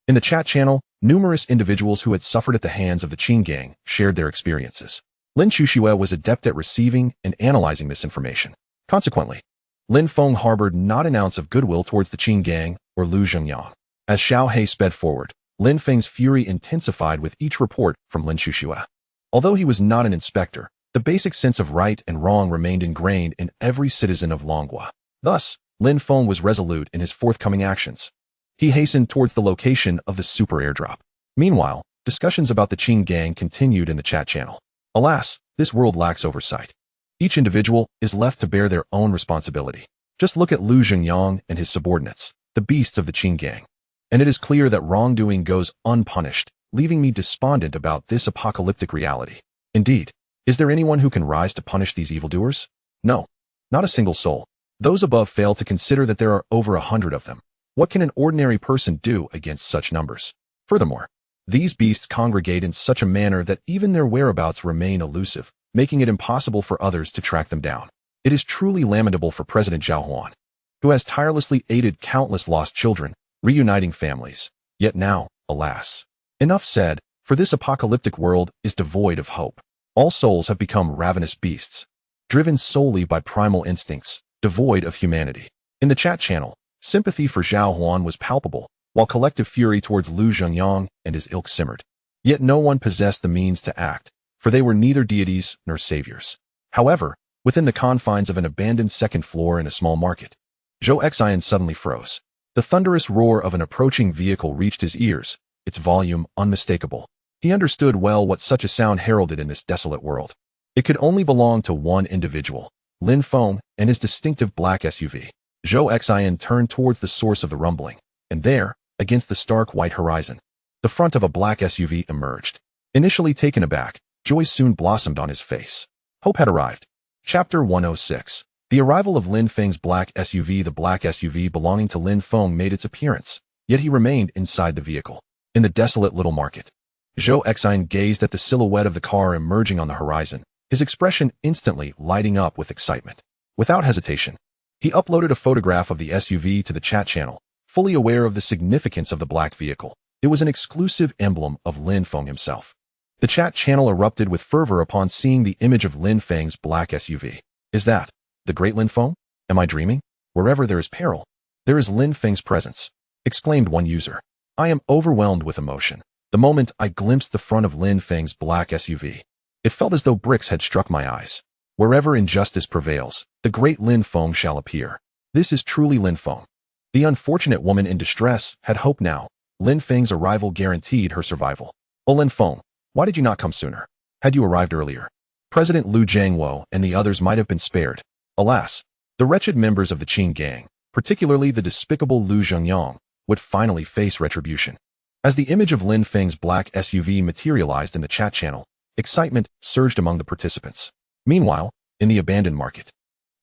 In the chat channel, numerous individuals who had suffered at the hands of the Qin gang shared their experiences. Lin Shushue was adept at receiving and analyzing this information. Consequently, Lin Feng harbored not an ounce of goodwill towards the Qin gang or Lu Zhengyang. As Xiao He sped forward, Lin Feng's fury intensified with each report from Lin Shushue. Although he was not an inspector, the basic sense of right and wrong remained ingrained in every citizen of Longhua. Thus, Lin Feng was resolute in his forthcoming actions. He hastened towards the location of the super airdrop. Meanwhile, discussions about the Qin gang continued in the chat channel. Alas, this world lacks oversight. Each individual is left to bear their own responsibility. Just look at Lu Zhengyang and his subordinates, the beasts of the Qin gang. And it is clear that wrongdoing goes unpunished, leaving me despondent about this apocalyptic reality. Indeed, is there anyone who can rise to punish these evildoers? No, not a single soul. Those above fail to consider that there are over 100 of them. What can an ordinary person do against such numbers? Furthermore, these beasts congregate in such a manner that even their whereabouts remain elusive, making it impossible for others to track them down. It is truly lamentable for President Zhao Huan, who has tirelessly aided countless lost children, reuniting families. Yet now, alas. Enough said, for this apocalyptic world is devoid of hope. All souls have become ravenous beasts, driven solely by primal instincts, devoid of humanity. In the chat channel, sympathy for Zhao Huan was palpable, while collective fury towards Lu Zhengyang and his ilk simmered. Yet no one possessed the means to act, for they were neither deities nor saviors. However, within the confines of an abandoned second floor in a small market, Zhou Xian suddenly froze. The thunderous roar of an approaching vehicle reached his ears, its volume unmistakable. He understood well what such a sound heralded in this desolate world. It could only belong to one individual, Lin Feng and his distinctive black SUV. Zhou Xian turned towards the source of the rumbling, and there, against the stark white horizon, the front of a black SUV emerged. Initially taken aback, joy soon blossomed on his face. Hope had arrived. Chapter 106. The arrival of Lin Feng's black SUV. The black SUV belonging to Lin Feng made its appearance, yet he remained inside the vehicle. In the desolate little market, Zhou Xian gazed at the silhouette of the car emerging on the horizon, his expression instantly lighting up with excitement. Without hesitation, he uploaded a photograph of the SUV to the chat channel, fully aware of the significance of the black vehicle. It was an exclusive emblem of Lin Feng himself. The chat channel erupted with fervor upon seeing the image of Lin Feng's black SUV. Is that the great Lin Feng? Am I dreaming? Wherever there is peril, there is Lin Feng's presence, exclaimed one user. I am overwhelmed with emotion. The moment I glimpsed the front of Lin Feng's black SUV, it felt as though bricks had struck my eyes. Wherever injustice prevails, the great Lin Feng shall appear. This is truly Lin Feng. The unfortunate woman in distress had hope now. Lin Feng's arrival guaranteed her survival. Oh Lin Feng, why did you not come sooner? Had you arrived earlier, President Liu Jiangwo and the others might have been spared. Alas, the wretched members of the Qin gang, particularly the despicable Lu Zhengyang, would finally face retribution. As the image of Lin Feng's black SUV materialized in the chat channel, excitement surged among the participants. Meanwhile, in the abandoned market,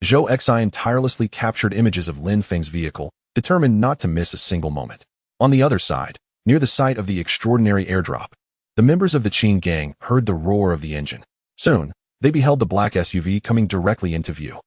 Zhou Xian tirelessly captured images of Lin Feng's vehicle, determined not to miss a single moment. On the other side, near the site of the extraordinary airdrop, the members of the Qin gang heard the roar of the engine. Soon, they beheld the black SUV coming directly into view.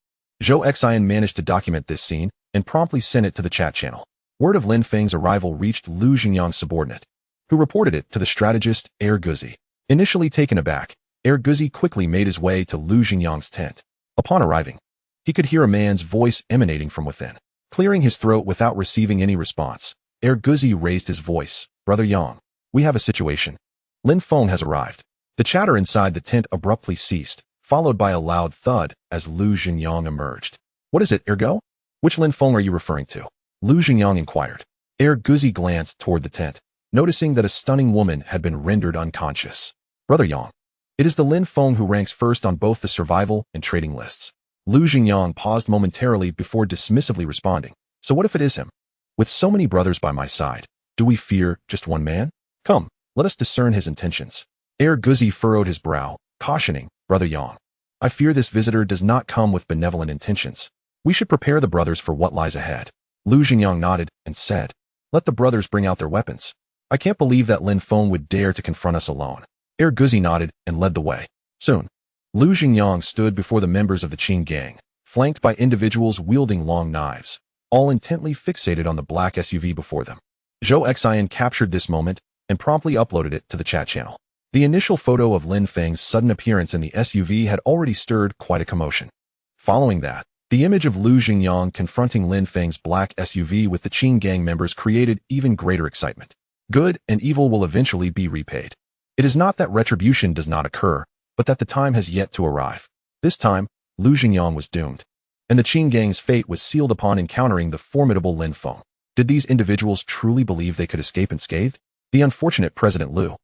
Zhou Xian managed to document this scene and promptly sent it to the chat channel. Word of Lin Feng's arrival reached Lu Xingyang's subordinate, who reported it to the strategist Guzi. Initially taken aback, Guzi quickly made his way to Lu Xingyang's tent. Upon arriving, he could hear a man's voice emanating from within. Clearing his throat without receiving any response, Guzi raised his voice. Brother Yang, we have a situation. Lin Feng has arrived. The chatter inside the tent abruptly ceased, followed by a loud thud as Lu Xingyang emerged. What is it, Ergo? Which Lin Feng are you referring to? Lu Xingyang inquired. Guzi glanced toward the tent, noticing that a stunning woman had been rendered unconscious. Brother Yang, it is the Lin Feng who ranks first on both the survival and trading lists. Lu Xingyang paused momentarily before dismissively responding. So what if it is him? With so many brothers by my side, do we fear just one man? Come, let us discern his intentions. Guzi furrowed his brow, cautioning, Brother Yang, I fear this visitor does not come with benevolent intentions. We should prepare the brothers for what lies ahead. Lu Xingyang nodded and said, let the brothers bring out their weapons. I can't believe that Lin Feng would dare to confront us alone. Guzi nodded and led the way. Soon, Lu Xingyang stood before the members of the Qin gang, flanked by individuals wielding long knives, all intently fixated on the black SUV before them. Zhou Xian captured this moment and promptly uploaded it to the chat channel. The initial photo of Lin Feng's sudden appearance in the SUV had already stirred quite a commotion. Following that, the image of Lu Xingyang confronting Lin Feng's black SUV with the Qin gang members created even greater excitement. Good and evil will eventually be repaid. It is not that retribution does not occur, but that the time has yet to arrive. This time, Lu Xingyang was doomed, and the Qin gang's fate was sealed upon encountering the formidable Lin Feng. Did these individuals truly believe they could escape unscathed? The unfortunate President Lu,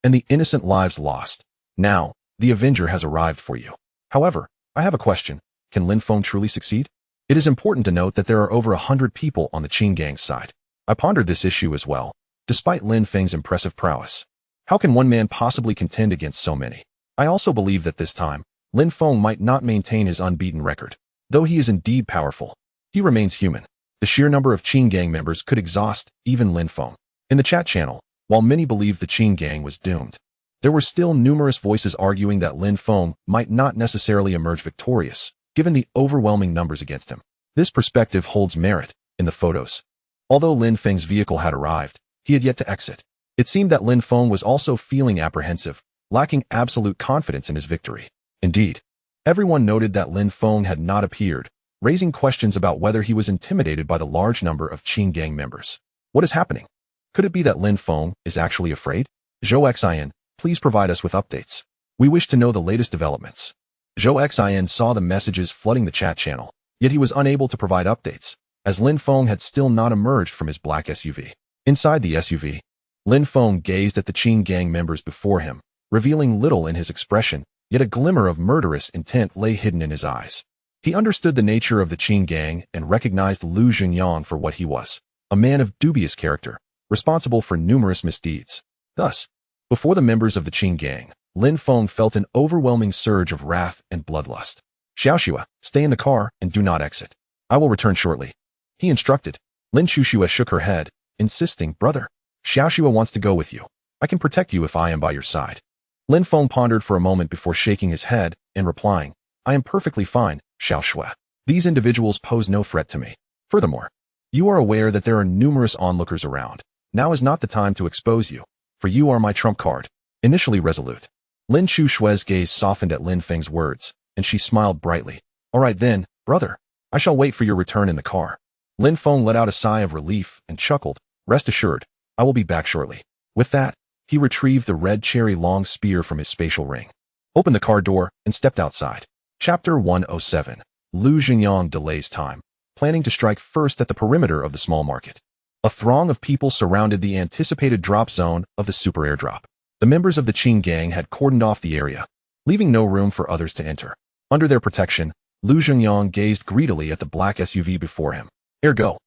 and the innocent lives lost. Now, the Avenger has arrived for you. However, I have a question. Can Lin Feng truly succeed? It is important to note that there are over 100 people on the Qin gang's side. I pondered this issue as well, despite Lin Feng's impressive prowess. How can one man possibly contend against so many? I also believe that this time, Lin Feng might not maintain his unbeaten record. Though he is indeed powerful, he remains human. The sheer number of Qin gang members could exhaust even Lin Feng. In the chat channel, while many believed the Qin gang was doomed, there were still numerous voices arguing that Lin Feng might not necessarily emerge victorious, given the overwhelming numbers against him. This perspective holds merit in the photos. Although Lin Feng's vehicle had arrived, he had yet to exit. It seemed that Lin Feng was also feeling apprehensive, lacking absolute confidence in his victory. Indeed, everyone noted that Lin Feng had not appeared, raising questions about whether he was intimidated by the large number of Qin gang members. What is happening? Could it be that Lin Feng is actually afraid? Zhou Xian, please provide us with updates. We wish to know the latest developments. Zhou Xian saw the messages flooding the chat channel, yet he was unable to provide updates, as Lin Feng had still not emerged from his black SUV. Inside the SUV, Lin Feng gazed at the Qin gang members before him, revealing little in his expression, yet a glimmer of murderous intent lay hidden in his eyes. He understood the nature of the Qin gang and recognized Lu Xingyang for what he was, a man of dubious character, responsible for numerous misdeeds. Thus, before the members of the Qin gang, Lin Feng felt an overwhelming surge of wrath and bloodlust. Xiaoxua, stay in the car and do not exit. I will return shortly, he instructed. Lin Xiaoxua shook her head, insisting, Brother, Xiaoxua wants to go with you. I can protect you if I am by your side. Lin Feng pondered for a moment before shaking his head and replying, I am perfectly fine, Xiaoxua. These individuals pose no threat to me. Furthermore, you are aware that there are numerous onlookers around. Now is not the time to expose you, for you are my trump card. Initially resolute, Lin Xiaoxua's gaze softened at Lin Feng's words, and she smiled brightly. All right then, brother. I shall wait for your return in the car. Lin Feng let out a sigh of relief and chuckled. Rest assured, I will be back shortly. With that, he retrieved the red cherry long spear from his spatial ring, opened the car door, and stepped outside. Chapter 107. Lu Xingyang delays time, planning to strike first at the perimeter of the small market. A throng of people surrounded the anticipated drop zone of the super airdrop. The members of the Qin gang had cordoned off the area, leaving no room for others to enter. Under their protection, Lu Xingyang gazed greedily at the black SUV before him. Ergo,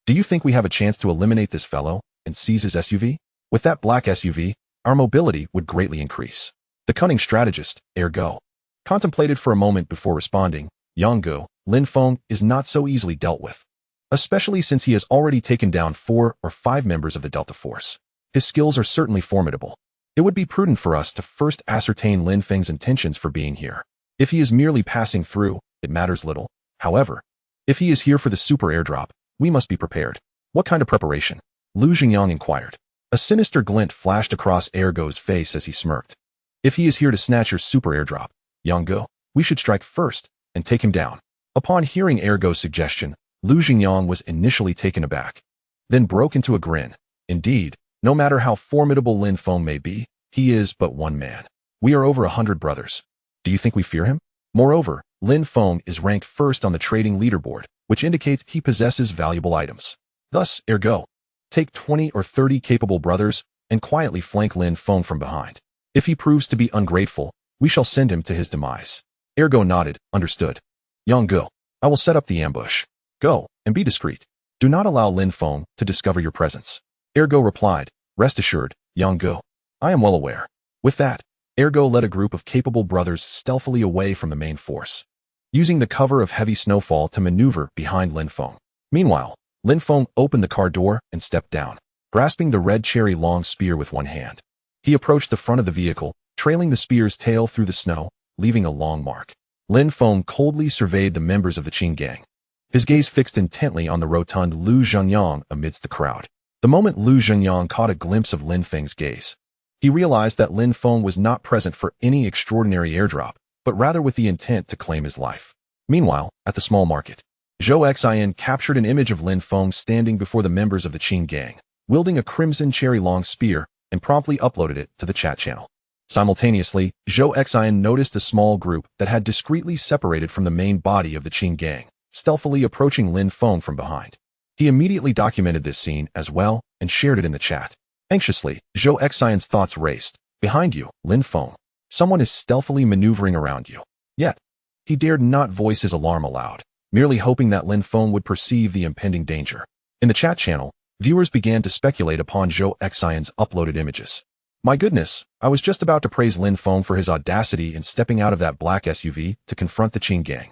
do you think we have a chance to eliminate this fellow and seize his SUV? With that black SUV, our mobility would greatly increase. The cunning strategist, Ergo, contemplated for a moment before responding. Yanggu, Lin Feng is not so easily dealt with, especially since he has already taken down 4 or 5 members of the Delta Force. His skills are certainly formidable. It would be prudent for us to first ascertain Lin Feng's intentions for being here. If he is merely passing through, it matters little. However, if he is here for the super airdrop, we must be prepared. What kind of preparation? Lu Xingyang inquired. A sinister glint flashed across Ergo's face as he smirked. If he is here to snatch your super airdrop, Yang, we should strike first and take him down. Upon hearing Ergo's suggestion, Lu Xingyang was initially taken aback, then broke into a grin. Indeed, no matter how formidable Lin Feng may be, he is but one man. We are over 100 brothers. Do you think we fear him? Moreover, Lin Feng is ranked first on the trading leaderboard, which indicates he possesses valuable items. Thus, Ergo, take 20 or 30 capable brothers and quietly flank Lin Feng from behind. If he proves to be ungrateful, we shall send him to his demise. Ergo nodded, understood. Yang, I will set up the ambush. Go, and be discreet. Do not allow Lin Feng to discover your presence. Ergo replied, rest assured, Yang, I am well aware. With that, Ergo led a group of capable brothers stealthily away from the main force, using the cover of heavy snowfall to maneuver behind Lin Feng. Meanwhile, Lin Feng opened the car door and stepped down, grasping the red cherry long spear with one hand. He approached the front of the vehicle, trailing the spear's tail through the snow, leaving a long mark. Lin Feng coldly surveyed the members of the Qin gang, his gaze fixed intently on the rotund Lu Zhenyang amidst the crowd. The moment Lu Zhenyang caught a glimpse of Lin Feng's gaze, he realized that Lin Feng was not present for any extraordinary airdrop, but rather with the intent to claim his life. Meanwhile, at the small market, Zhou Xin captured an image of Lin Feng standing before the members of the Qin gang, wielding a crimson cherry long spear, and promptly uploaded it to the chat channel. Simultaneously, Zhou Xin noticed a small group that had discreetly separated from the main body of the Qin gang, stealthily approaching Lin Feng from behind. He immediately documented this scene as well and shared it in the chat. Anxiously, Zhou Xin's thoughts raced. Behind you, Lin Feng. Someone is stealthily maneuvering around you. Yet, he dared not voice his alarm aloud, merely hoping that Lin Feng would perceive the impending danger. In the chat channel, viewers began to speculate upon Zhou Xin's uploaded images. My goodness, I was just about to praise Lin Feng for his audacity in stepping out of that black SUV to confront the Qin gang.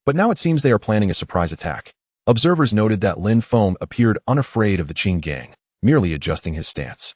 But now it seems they are planning a surprise attack. Observers noted that Lin Feng appeared unafraid of the Qin gang, merely adjusting his stance.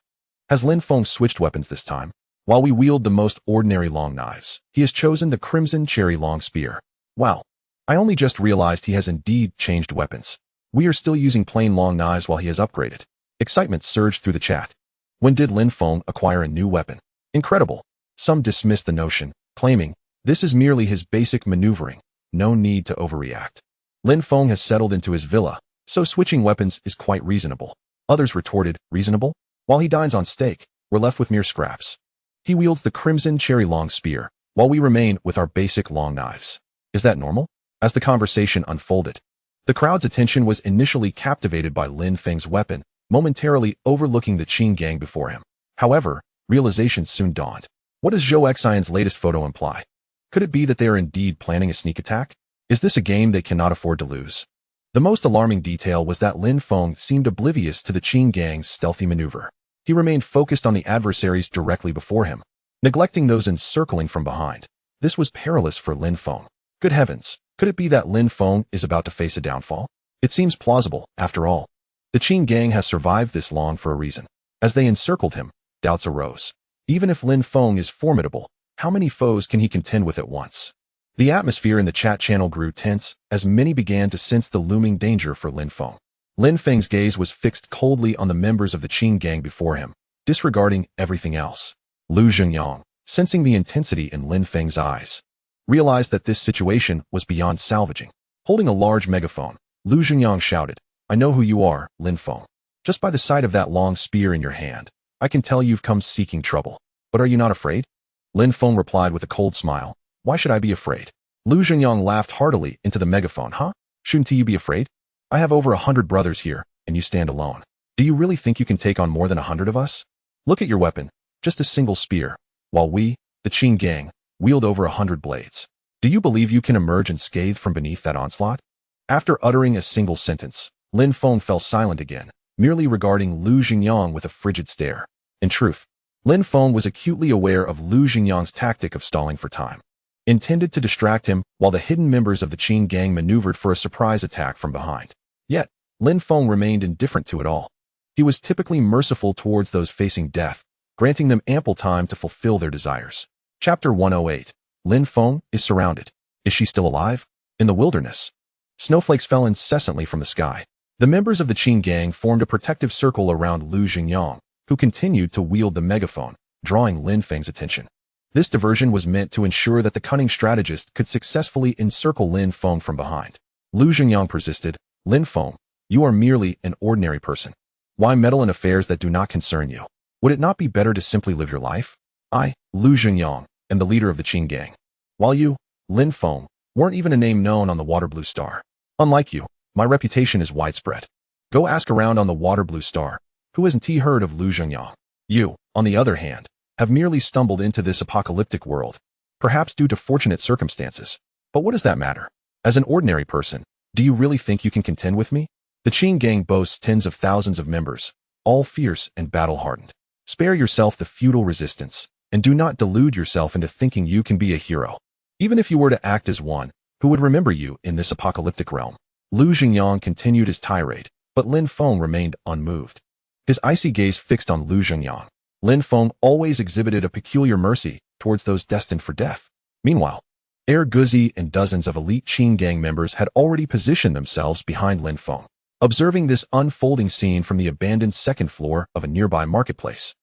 Has Lin Feng switched weapons this time? While we wield the most ordinary long knives, he has chosen the crimson cherry long spear. Wow. I only just realized he has indeed changed weapons. We are still using plain long knives while he has upgraded. Excitement surged through the chat. When did Lin Feng acquire a new weapon? Incredible. Some dismissed the notion, claiming, this is merely his basic maneuvering, no need to overreact. Lin Feng has settled into his villa, so switching weapons is quite reasonable. Others retorted, reasonable? While he dines on steak, we're left with mere scraps. He wields the crimson cherry long spear, while we remain with our basic long knives. Is that normal? As the conversation unfolded, the crowd's attention was initially captivated by Lin Feng's weapon, momentarily overlooking the Qin gang before him. However, realization soon dawned. What does Zhou Xin's latest photo imply? Could it be that they are indeed planning a sneak attack? Is this a game they cannot afford to lose? The most alarming detail was that Lin Feng seemed oblivious to the Qin gang's stealthy maneuver. He remained focused on the adversaries directly before him, neglecting those encircling from behind. This was perilous for Lin Feng. Good heavens, could it be that Lin Feng is about to face a downfall? It seems plausible, after all. The Qin gang has survived this long for a reason. As they encircled him, doubts arose. Even if Lin Feng is formidable, how many foes can he contend with at once? The atmosphere in the chat channel grew tense as many began to sense the looming danger for Lin Feng. Lin Feng's gaze was fixed coldly on the members of the Qin gang before him, disregarding everything else. Lu Zhenyang, sensing the intensity in Lin Feng's eyes, realized that this situation was beyond salvaging. Holding a large megaphone, Lu Zhenyang shouted, I know who you are, Lin Feng. Just by the sight of that long spear in your hand, I can tell you've come seeking trouble. But are you not afraid? Lin Feng replied with a cold smile. Why should I be afraid? Lu Zhenyang laughed heartily into the megaphone. Huh? Shouldn't you be afraid? I have over 100 brothers here, and you stand alone. Do you really think you can take on more than 100 of us? Look at your weapon, just a single spear, while we, the Qin gang, wield over 100 blades. Do you believe you can emerge unscathed from beneath that onslaught? After uttering a single sentence, Lin Feng fell silent again, merely regarding Lu Zhenyang with a frigid stare. In truth, Lin Feng was acutely aware of Lu Zhenyang's tactic of stalling for time, intended to distract him while the hidden members of the Qin gang maneuvered for a surprise attack from behind. Yet, Lin Feng remained indifferent to it all. He was typically merciful towards those facing death, granting them ample time to fulfill their desires. Chapter 108. Lin Feng is surrounded. Is she still alive? In the wilderness, snowflakes fell incessantly from the sky. The members of the Qin gang formed a protective circle around Lu Xingyang, who continued to wield the megaphone, drawing Lin Feng's attention. This diversion was meant to ensure that the cunning strategist could successfully encircle Lin Feng from behind. Lu Xingyang persisted, "Lin Feng, you are merely an ordinary person. Why meddle in affairs that do not concern you? Would it not be better to simply live your life? I, Lu Xingyang, am the leader of the Qin gang. While you, Lin Feng, weren't even a name known on the Water Blue Star. Unlike you, my reputation is widespread. Go ask around on the Water Blue Star, who hasn't heard of Lu Xingyang? You, on the other hand, have merely stumbled into this apocalyptic world, perhaps due to fortunate circumstances. But what does that matter? As an ordinary person, do you really think you can contend with me? The Qin gang boasts tens of thousands of members, all fierce and battle-hardened. Spare yourself the futile resistance, and do not delude yourself into thinking you can be a hero. Even if you were to act as one, who would remember you in this apocalyptic realm?" Lu Xingyang continued his tirade, but Lin Feng remained unmoved. His icy gaze fixed on Lu Xingyang. Lin Feng always exhibited a peculiar mercy towards those destined for death. Meanwhile, Guzi and dozens of elite Qin gang members had already positioned themselves behind Lin Feng. Observing this unfolding scene from the abandoned second floor of a nearby marketplace,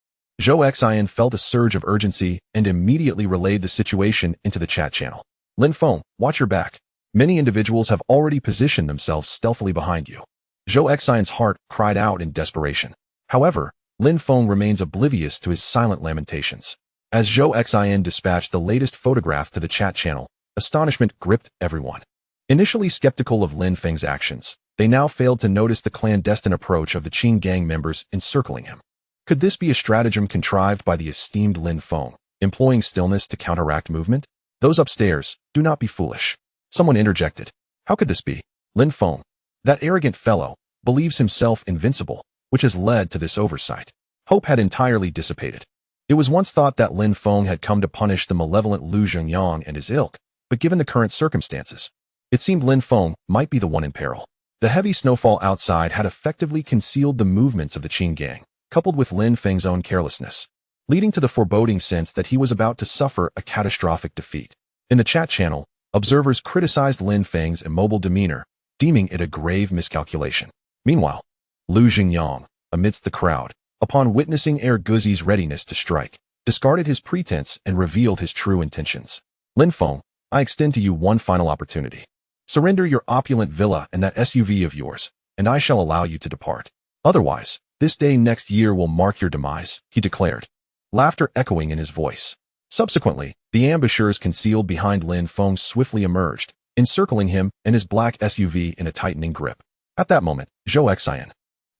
Zhou Xian felt a surge of urgency and immediately relayed the situation into the chat channel. "Lin Feng, watch your back. Many individuals have already positioned themselves stealthily behind you." Zhou Xian's heart cried out in desperation. However, Lin Feng remains oblivious to his silent lamentations. As Zhou Xian dispatched the latest photograph to the chat channel, astonishment gripped everyone. Initially skeptical of Lin Feng's actions, they now failed to notice the clandestine approach of the Qin gang members encircling him. Could this be a stratagem contrived by the esteemed Lin Feng, employing stillness to counteract movement? "Those upstairs, do not be foolish." Someone interjected. "How could this be? Lin Feng, that arrogant fellow, believes himself invincible, which has led to this oversight." Hope had entirely dissipated. It was once thought that Lin Feng had come to punish the malevolent Lu Xingyang and his ilk, but given the current circumstances, it seemed Lin Feng might be the one in peril. The heavy snowfall outside had effectively concealed the movements of the Qin gang, coupled with Lin Feng's own carelessness, leading to the foreboding sense that he was about to suffer a catastrophic defeat. In the chat channel, observers criticized Lin Feng's immobile demeanor, deeming it a grave miscalculation. Meanwhile, Lu Xingyang, amidst the crowd, upon witnessing Guzi's readiness to strike, discarded his pretense and revealed his true intentions. "Lin Feng, I extend to you one final opportunity. Surrender your opulent villa and that SUV of yours, and I shall allow you to depart. Otherwise, this day next year will mark your demise," he declared, laughter echoing in his voice. Subsequently, the ambushers concealed behind Lin Feng swiftly emerged, encircling him and his black SUV in a tightening grip. At that moment, Zhou Xian,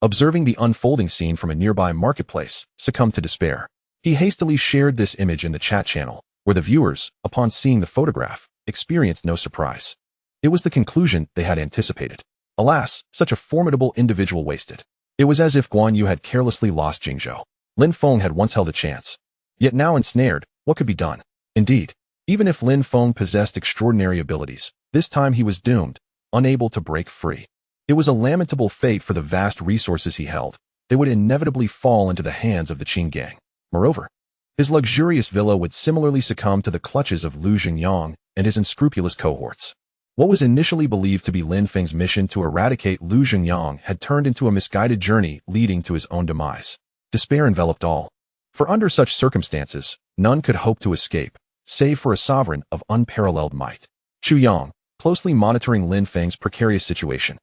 observing the unfolding scene from a nearby marketplace, succumbed to despair. He hastily shared this image in the chat channel, where the viewers, upon seeing the photograph, experienced no surprise. It was the conclusion they had anticipated. Alas, such a formidable individual wasted. It was as if Guan Yu had carelessly lost Jingzhou. Lin Feng had once held a chance. Yet now ensnared, what could be done? Indeed, even if Lin Feng possessed extraordinary abilities, this time he was doomed, unable to break free. It was a lamentable fate for the vast resources he held. They would inevitably fall into the hands of the Qin gang. Moreover, his luxurious villa would similarly succumb to the clutches of Lu Xingyang and his unscrupulous cohorts. What was initially believed to be Lin Feng's mission to eradicate Lu Xingyang had turned into a misguided journey leading to his own demise. Despair enveloped all. For under such circumstances, none could hope to escape, save for a sovereign of unparalleled might. Chu Yang, closely monitoring Lin Feng's precarious situation,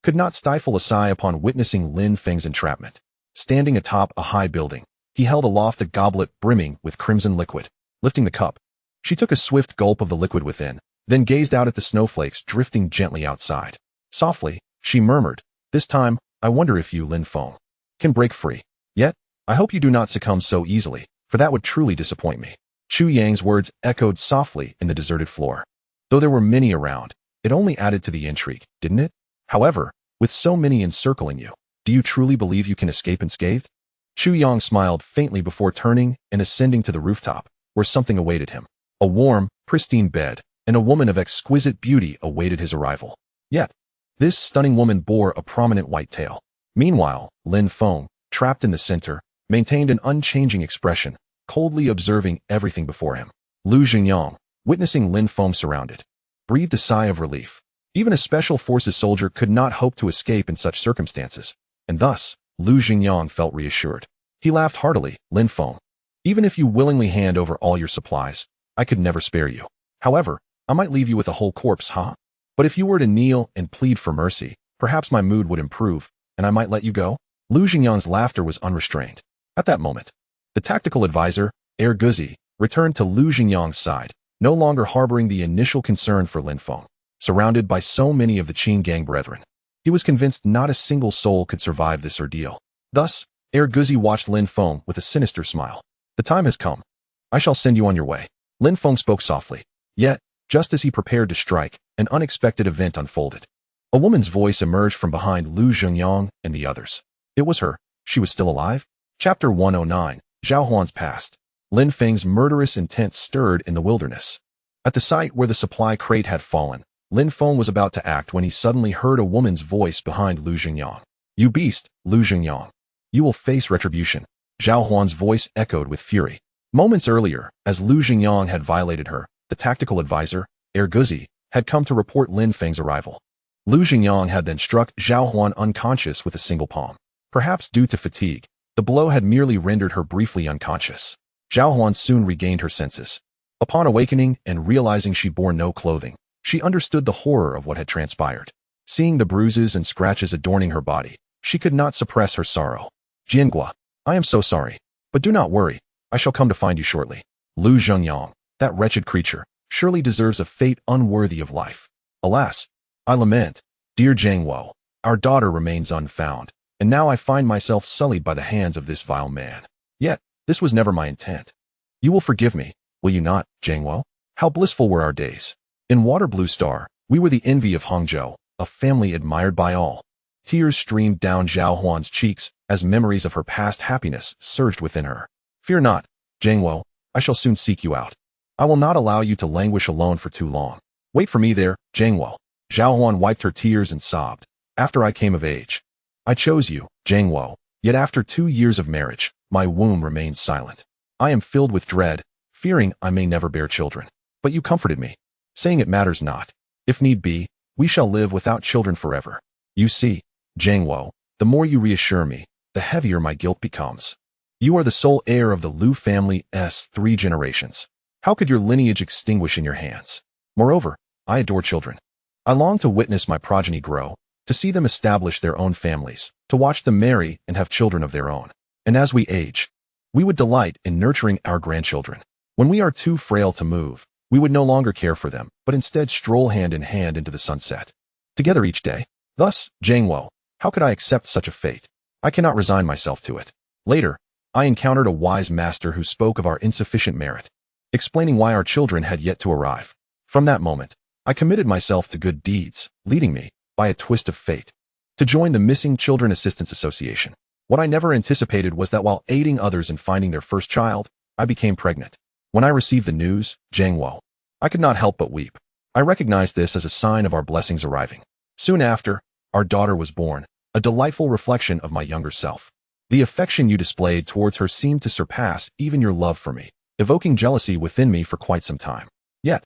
could not stifle a sigh upon witnessing Lin Feng's entrapment. Standing atop a high building, he held aloft a goblet brimming with crimson liquid. Lifting the cup, she took a swift gulp of the liquid within, then gazed out at the snowflakes drifting gently outside. Softly, she murmured, "This time, I wonder if you, Lin Feng, can break free. Yet, I hope you do not succumb so easily, for that would truly disappoint me." Chu Yang's words echoed softly in the deserted floor. Though there were many around, it only added to the intrigue, didn't it? However, with so many encircling you, do you truly believe you can escape unscathed? Chu Yang smiled faintly before turning and ascending to the rooftop, where something awaited him. A warm, pristine bed, and a woman of exquisite beauty awaited his arrival. Yet, this stunning woman bore a prominent white tail. Meanwhile, Lin Feng, trapped in the center, maintained an unchanging expression, coldly observing everything before him. Lu Xingyang, witnessing Lin Feng surrounded, breathed a sigh of relief. Even a special forces soldier could not hope to escape in such circumstances, and thus, Lu Xingyang felt reassured. He laughed heartily. Lin Feng, even if you willingly hand over all your supplies, I could never spare you. However, I might leave you with a whole corpse, huh? But if you were to kneel and plead for mercy, perhaps my mood would improve, and I might let you go? Lu Xingyang's laughter was unrestrained. At that moment, the tactical advisor, Guzi, returned to Lu Xingyang's side, no longer harboring the initial concern for Lin Feng. Surrounded by so many of the Qin gang brethren, he was convinced not a single soul could survive this ordeal. Thus, Guzi watched Lin Feng with a sinister smile. The time has come. I shall send you on your way. Lin Feng spoke softly. Yet, just as he prepared to strike, an unexpected event unfolded. A woman's voice emerged from behind Lu Xingyang and the others. It was her. She was still alive? Chapter 109, Zhao Huan's Past. Lin Feng's murderous intent stirred in the wilderness. At the site where the supply crate had fallen, Lin Feng was about to act when he suddenly heard a woman's voice behind Lu Xingyang. You beast, Lu Xingyang. You will face retribution. Zhao Huan's voice echoed with fury. Moments earlier, as Lu Xingyang had violated her, the tactical advisor, Guzi, had come to report Lin Feng's arrival. Lu Xingyang had then struck Zhao Huan unconscious with a single palm. Perhaps due to fatigue, the blow had merely rendered her briefly unconscious. Zhao Huan soon regained her senses. Upon awakening and realizing she bore no clothing, she understood the horror of what had transpired. Seeing the bruises and scratches adorning her body, she could not suppress her sorrow. Jiangua, I am so sorry. But do not worry, I shall come to find you shortly. Lu Xingyang, that wretched creature, surely deserves a fate unworthy of life. Alas, I lament, dear Jiangwo, our daughter remains unfound, and now I find myself sullied by the hands of this vile man. Yet, this was never my intent. You will forgive me, will you not, Jiangwo? How blissful were our days. In Water Blue Star, we were the envy of Hangzhou, a family admired by all. Tears streamed down Zhao Huan's cheeks as memories of her past happiness surged within her. Fear not, Jiangwo, I shall soon seek you out. I will not allow you to languish alone for too long. Wait for me there, Jiangwo. Zhao Huan wiped her tears and sobbed. After I came of age, I chose you, Jiangwo, yet after 2 years of marriage, my womb remains silent. I am filled with dread, fearing I may never bear children. But you comforted me, saying it matters not. If need be, we shall live without children forever. You see, Jiangwo, the more you reassure me, the heavier my guilt becomes. You are the sole heir of the Lu family's 3 generations. How could your lineage extinguish in your hands? Moreover, I adore children. I long to witness my progeny grow, to see them establish their own families, to watch them marry and have children of their own. And as we age, we would delight in nurturing our grandchildren. When we are too frail to move, we would no longer care for them, but instead stroll hand in hand into the sunset, together each day. Thus, Jiangwo, how could I accept such a fate? I cannot resign myself to it. Later, I encountered a wise master who spoke of our insufficient merit, explaining why our children had yet to arrive. From that moment, I committed myself to good deeds, leading me, by a twist of fate, to join the Missing Children Assistance Association. What I never anticipated was that while aiding others in finding their first child, I became pregnant. When I received the news, Jiangwo, I could not help but weep. I recognized this as a sign of our blessings arriving. Soon after, our daughter was born, a delightful reflection of my younger self. The affection you displayed towards her seemed to surpass even your love for me, evoking jealousy within me for quite some time. Yet,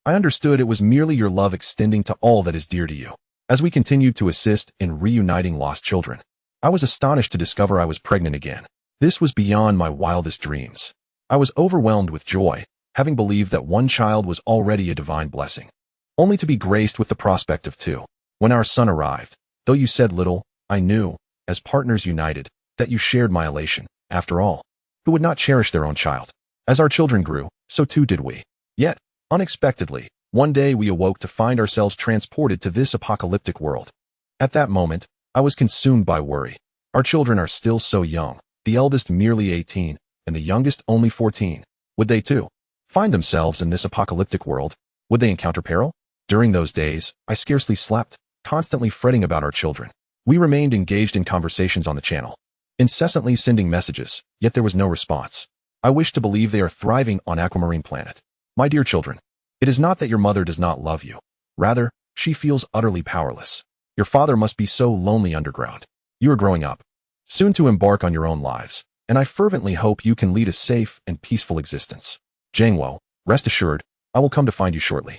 I understood it was merely your love extending to all that is dear to you. As we continued to assist in reuniting lost children, I was astonished to discover I was pregnant again. This was beyond my wildest dreams. I was overwhelmed with joy, having believed that 1 child was already a divine blessing, only to be graced with the prospect of 2. When our son arrived, though you said little, I knew, as partners united, that you shared my elation. After all, who would not cherish their own child? As our children grew, so too did we. Yet, unexpectedly, one day we awoke to find ourselves transported to this apocalyptic world. At that moment, I was consumed by worry. Our children are still so young, the eldest merely 18, and the youngest only 14. Would they too find themselves in this apocalyptic world? Would they encounter peril? During those days, I scarcely slept, constantly fretting about our children. We remained engaged in conversations on the channel, incessantly sending messages, yet there was no response. I wish to believe they are thriving on Aquamarine Planet. My dear children, it is not that your mother does not love you. Rather, she feels utterly powerless. Your father must be so lonely underground. You are growing up, soon to embark on your own lives, and I fervently hope you can lead a safe and peaceful existence. Jiangwo, rest assured, I will come to find you shortly.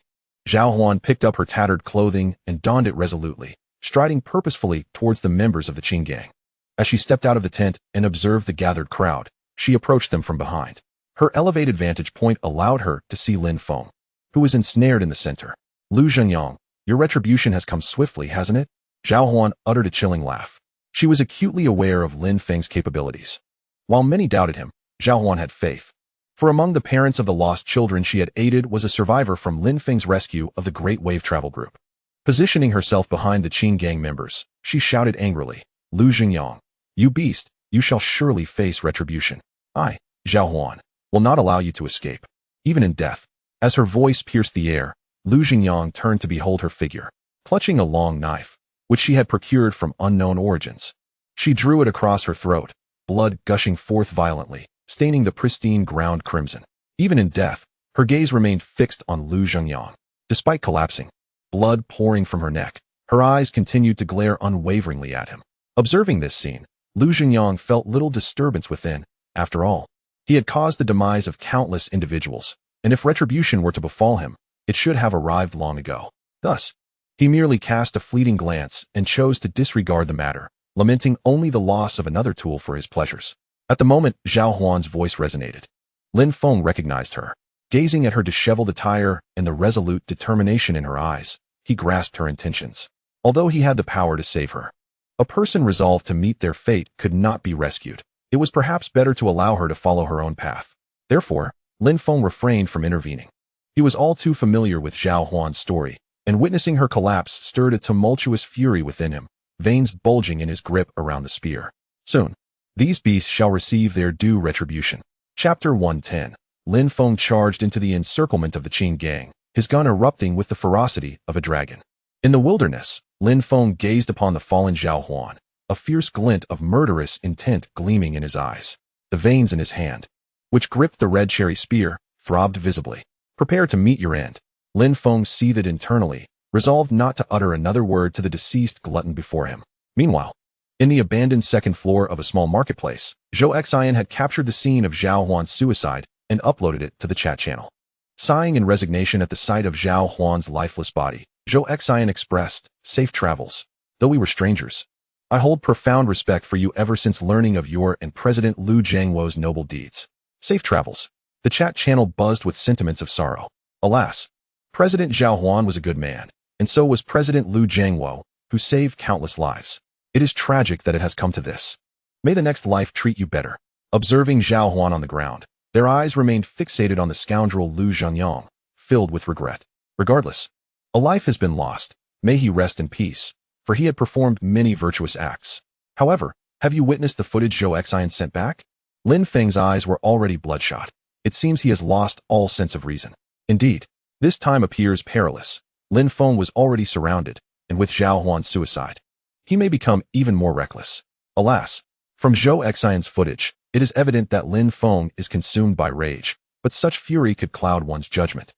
Zhao Huan picked up her tattered clothing and donned it resolutely, striding purposefully towards the members of the Qin gang. As she stepped out of the tent and observed the gathered crowd, she approached them from behind. Her elevated vantage point allowed her to see Lin Feng, who was ensnared in the center. Lu Zhenyang, your retribution has come swiftly, hasn't it? Zhao Huan uttered a chilling laugh. She was acutely aware of Lin Feng's capabilities. While many doubted him, Zhao Huan had faith. For among the parents of the lost children she had aided was a survivor from Lin Feng's rescue of the Great Wave Travel Group. Positioning herself behind the Qin gang members, she shouted angrily, Lu Zhenyang, you beast, you shall surely face retribution. I, Zhao Huan, will not allow you to escape, even in death. As her voice pierced the air, Lu Zhenyang turned to behold her figure, clutching a long knife, which she had procured from unknown origins. She drew it across her throat, blood gushing forth violently, staining the pristine ground crimson. Even in death, her gaze remained fixed on Lu Zhenyang. Despite collapsing, blood pouring from her neck, her eyes continued to glare unwaveringly at him. Observing this scene, Lu Zhenyang felt little disturbance within. After all, he had caused the demise of countless individuals, and if retribution were to befall him, it should have arrived long ago. Thus, he merely cast a fleeting glance and chose to disregard the matter, lamenting only the loss of another tool for his pleasures. At the moment, Zhao Huan's voice resonated. Lin Feng recognized her. Gazing at her disheveled attire and the resolute determination in her eyes, he grasped her intentions. Although he had the power to save her, a person resolved to meet their fate could not be rescued. It was perhaps better to allow her to follow her own path. Therefore, Lin Feng refrained from intervening. He was all too familiar with Zhao Huan's story, and witnessing her collapse stirred a tumultuous fury within him, veins bulging in his grip around the spear. Soon, these beasts shall receive their due retribution. Chapter 110. Lin Feng charged into the encirclement of the Qin gang, his gun erupting with the ferocity of a dragon. In the wilderness, Lin Feng gazed upon the fallen Zhao Huan, a fierce glint of murderous intent gleaming in his eyes. The veins in his hand, which gripped the red cherry spear, throbbed visibly. Prepare to meet your end. Lin Feng seethed internally, resolved not to utter another word to the deceased glutton before him. Meanwhile, in the abandoned second floor of a small marketplace, Zhou Xian had captured the scene of Zhao Huan's suicide and uploaded it to the chat channel. Sighing in resignation at the sight of Zhao Huan's lifeless body, Zhou Xian expressed, safe travels. Though we were strangers, I hold profound respect for you ever since learning of your and President Liu Jiangwo's noble deeds. Safe travels. The chat channel buzzed with sentiments of sorrow. Alas, President Zhao Huan was a good man, and so was President Liu Jiangwo, who saved countless lives. It is tragic that it has come to this. May the next life treat you better. Observing Zhao Huan on the ground, their eyes remained fixated on the scoundrel Lu Zhenyang, filled with regret. Regardless, a life has been lost. May he rest in peace, for he had performed many virtuous acts. However, have you witnessed the footage Zhou Xian sent back? Lin Feng's eyes were already bloodshot. It seems he has lost all sense of reason. Indeed, this time appears perilous. Lin Feng was already surrounded, and with Zhao Huan's suicide, he may become even more reckless. Alas, from Zhou Xian's footage, it is evident that Lin Feng is consumed by rage, but such fury could cloud one's judgment,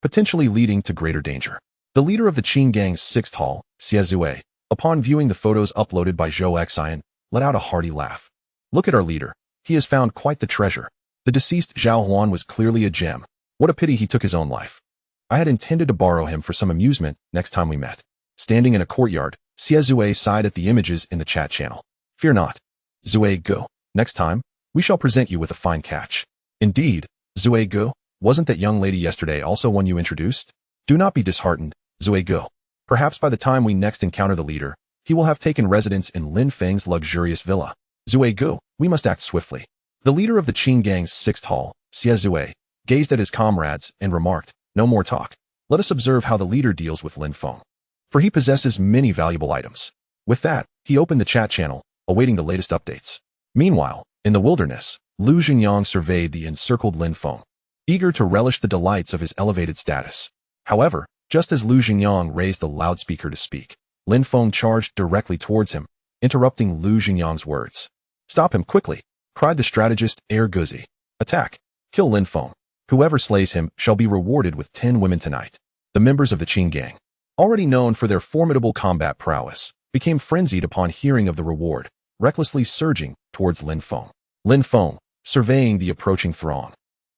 potentially leading to greater danger. The leader of the Qin gang's sixth hall, Xie Zue, upon viewing the photos uploaded by Zhou Xian, let out a hearty laugh. Look at our leader. He has found quite the treasure. The deceased Zhao Huan was clearly a gem. What a pity he took his own life. I had intended to borrow him for some amusement next time we met. Standing in a courtyard, Xie Zue sighed at the images in the chat channel. Fear not. Zue go. Next time, we shall present you with a fine catch. Indeed, Zue go, wasn't that young lady yesterday also one you introduced? Do not be disheartened, Zue go. Perhaps by the time we next encounter the leader, he will have taken residence in Lin Feng's luxurious villa. Zue go, we must act swiftly. The leader of the Qin gang's sixth hall, Xie Zue, gazed at his comrades and remarked, no more talk. Let us observe how the leader deals with Lin Feng, for he possesses many valuable items. With that, he opened the chat channel, awaiting the latest updates. Meanwhile, in the wilderness, Lu Zhenyang surveyed the encircled Lin Feng, eager to relish the delights of his elevated status. However, just as Lu Zhenyang raised the loudspeaker to speak, Lin Feng charged directly towards him, interrupting Lu Zhenyang's words. Stop him quickly, cried the strategist Guzi. Attack. Kill Lin Feng. Whoever slays him shall be rewarded with 10 women tonight. The members of the Qin gang, already known for their formidable combat prowess, became frenzied upon hearing of the reward, recklessly surging towards Lin Feng. Lin Feng, surveying the approaching throng,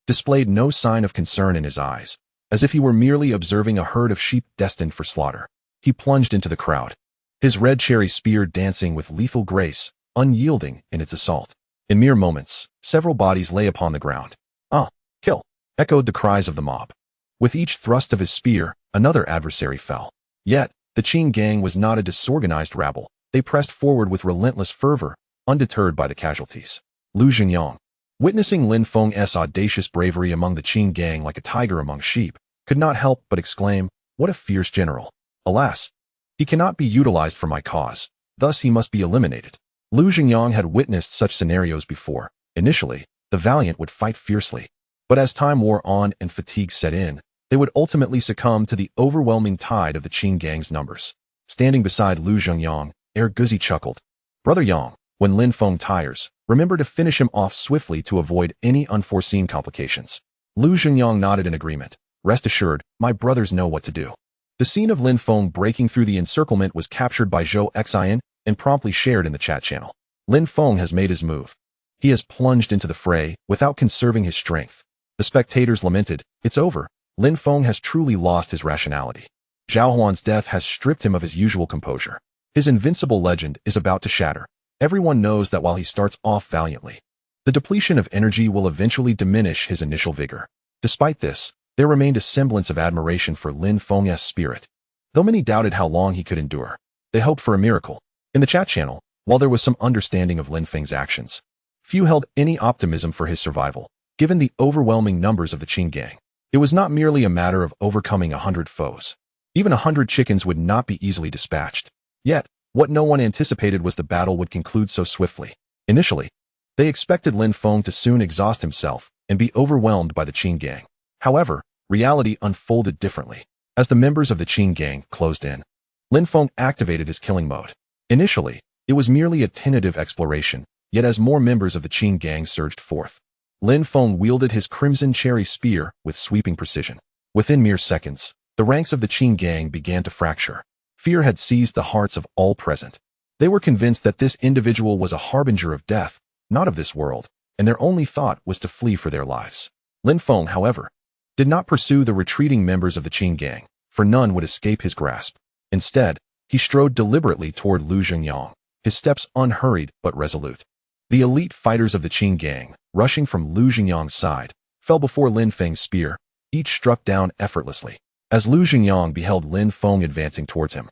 displayed no sign of concern in his eyes, As if he were merely observing a herd of sheep destined for slaughter, he plunged into the crowd, his red cherry spear dancing with lethal grace, unyielding in its assault. In mere moments, several bodies lay upon the ground. "Ah, kill!" echoed the cries of the mob. With each thrust of his spear, another adversary fell. Yet, the Qing gang was not a disorganized rabble. They pressed forward with relentless fervor, undeterred by the casualties. Lu Xingyang, witnessing Lin Feng's audacious bravery among the Qing gang like a tiger among sheep, could not help but exclaim, "What a fierce general! Alas, he cannot be utilized for my cause, thus he must be eliminated." Lu Xingyang had witnessed such scenarios before. Initially, the valiant would fight fiercely, but as time wore on and fatigue set in, they would ultimately succumb to the overwhelming tide of the Qing gang's numbers. Standing beside Lu Xingyang, Guzi chuckled, "Brother Yang, when Lin Feng tires, remember to finish him off swiftly to avoid any unforeseen complications." Lu Xingyang nodded in agreement. "Rest assured, my brothers know what to do." The scene of Lin Feng breaking through the encirclement was captured by Zhou Xian and promptly shared in the chat channel. Lin Feng has made his move. He has plunged into the fray without conserving his strength. The spectators lamented, "It's over. Lin Feng has truly lost his rationality. Zhao Huan's death has stripped him of his usual composure. His invincible legend is about to shatter. Everyone knows that while he starts off valiantly, the depletion of energy will eventually diminish his initial vigor." Despite this, there remained a semblance of admiration for Lin Feng's spirit. Though many doubted how long he could endure, they hoped for a miracle. In the chat channel, while there was some understanding of Lin Feng's actions, few held any optimism for his survival, given the overwhelming numbers of the Qing gang. It was not merely a matter of overcoming 100 foes. Even 100 chickens would not be easily dispatched. Yet, what no one anticipated was the battle would conclude so swiftly. Initially, they expected Lin Feng to soon exhaust himself and be overwhelmed by the Qing gang. However, reality unfolded differently. As the members of the Qing gang closed in, Lin Feng activated his killing mode. Initially, it was merely a tentative exploration, yet as more members of the Qing gang surged forth, Lin Feng wielded his crimson cherry spear with sweeping precision. Within mere seconds, the ranks of the Qing gang began to fracture. Fear had seized the hearts of all present. They were convinced that this individual was a harbinger of death, not of this world, and their only thought was to flee for their lives. Lin Feng, however, did not pursue the retreating members of the Qing gang, for none would escape his grasp. Instead, he strode deliberately toward Lu Xingyang, his steps unhurried but resolute. The elite fighters of the Qing gang, rushing from Lu Xingyang's side, fell before Lin Feng's spear, each struck down effortlessly. As Lu Xingyang beheld Lin Feng advancing towards him,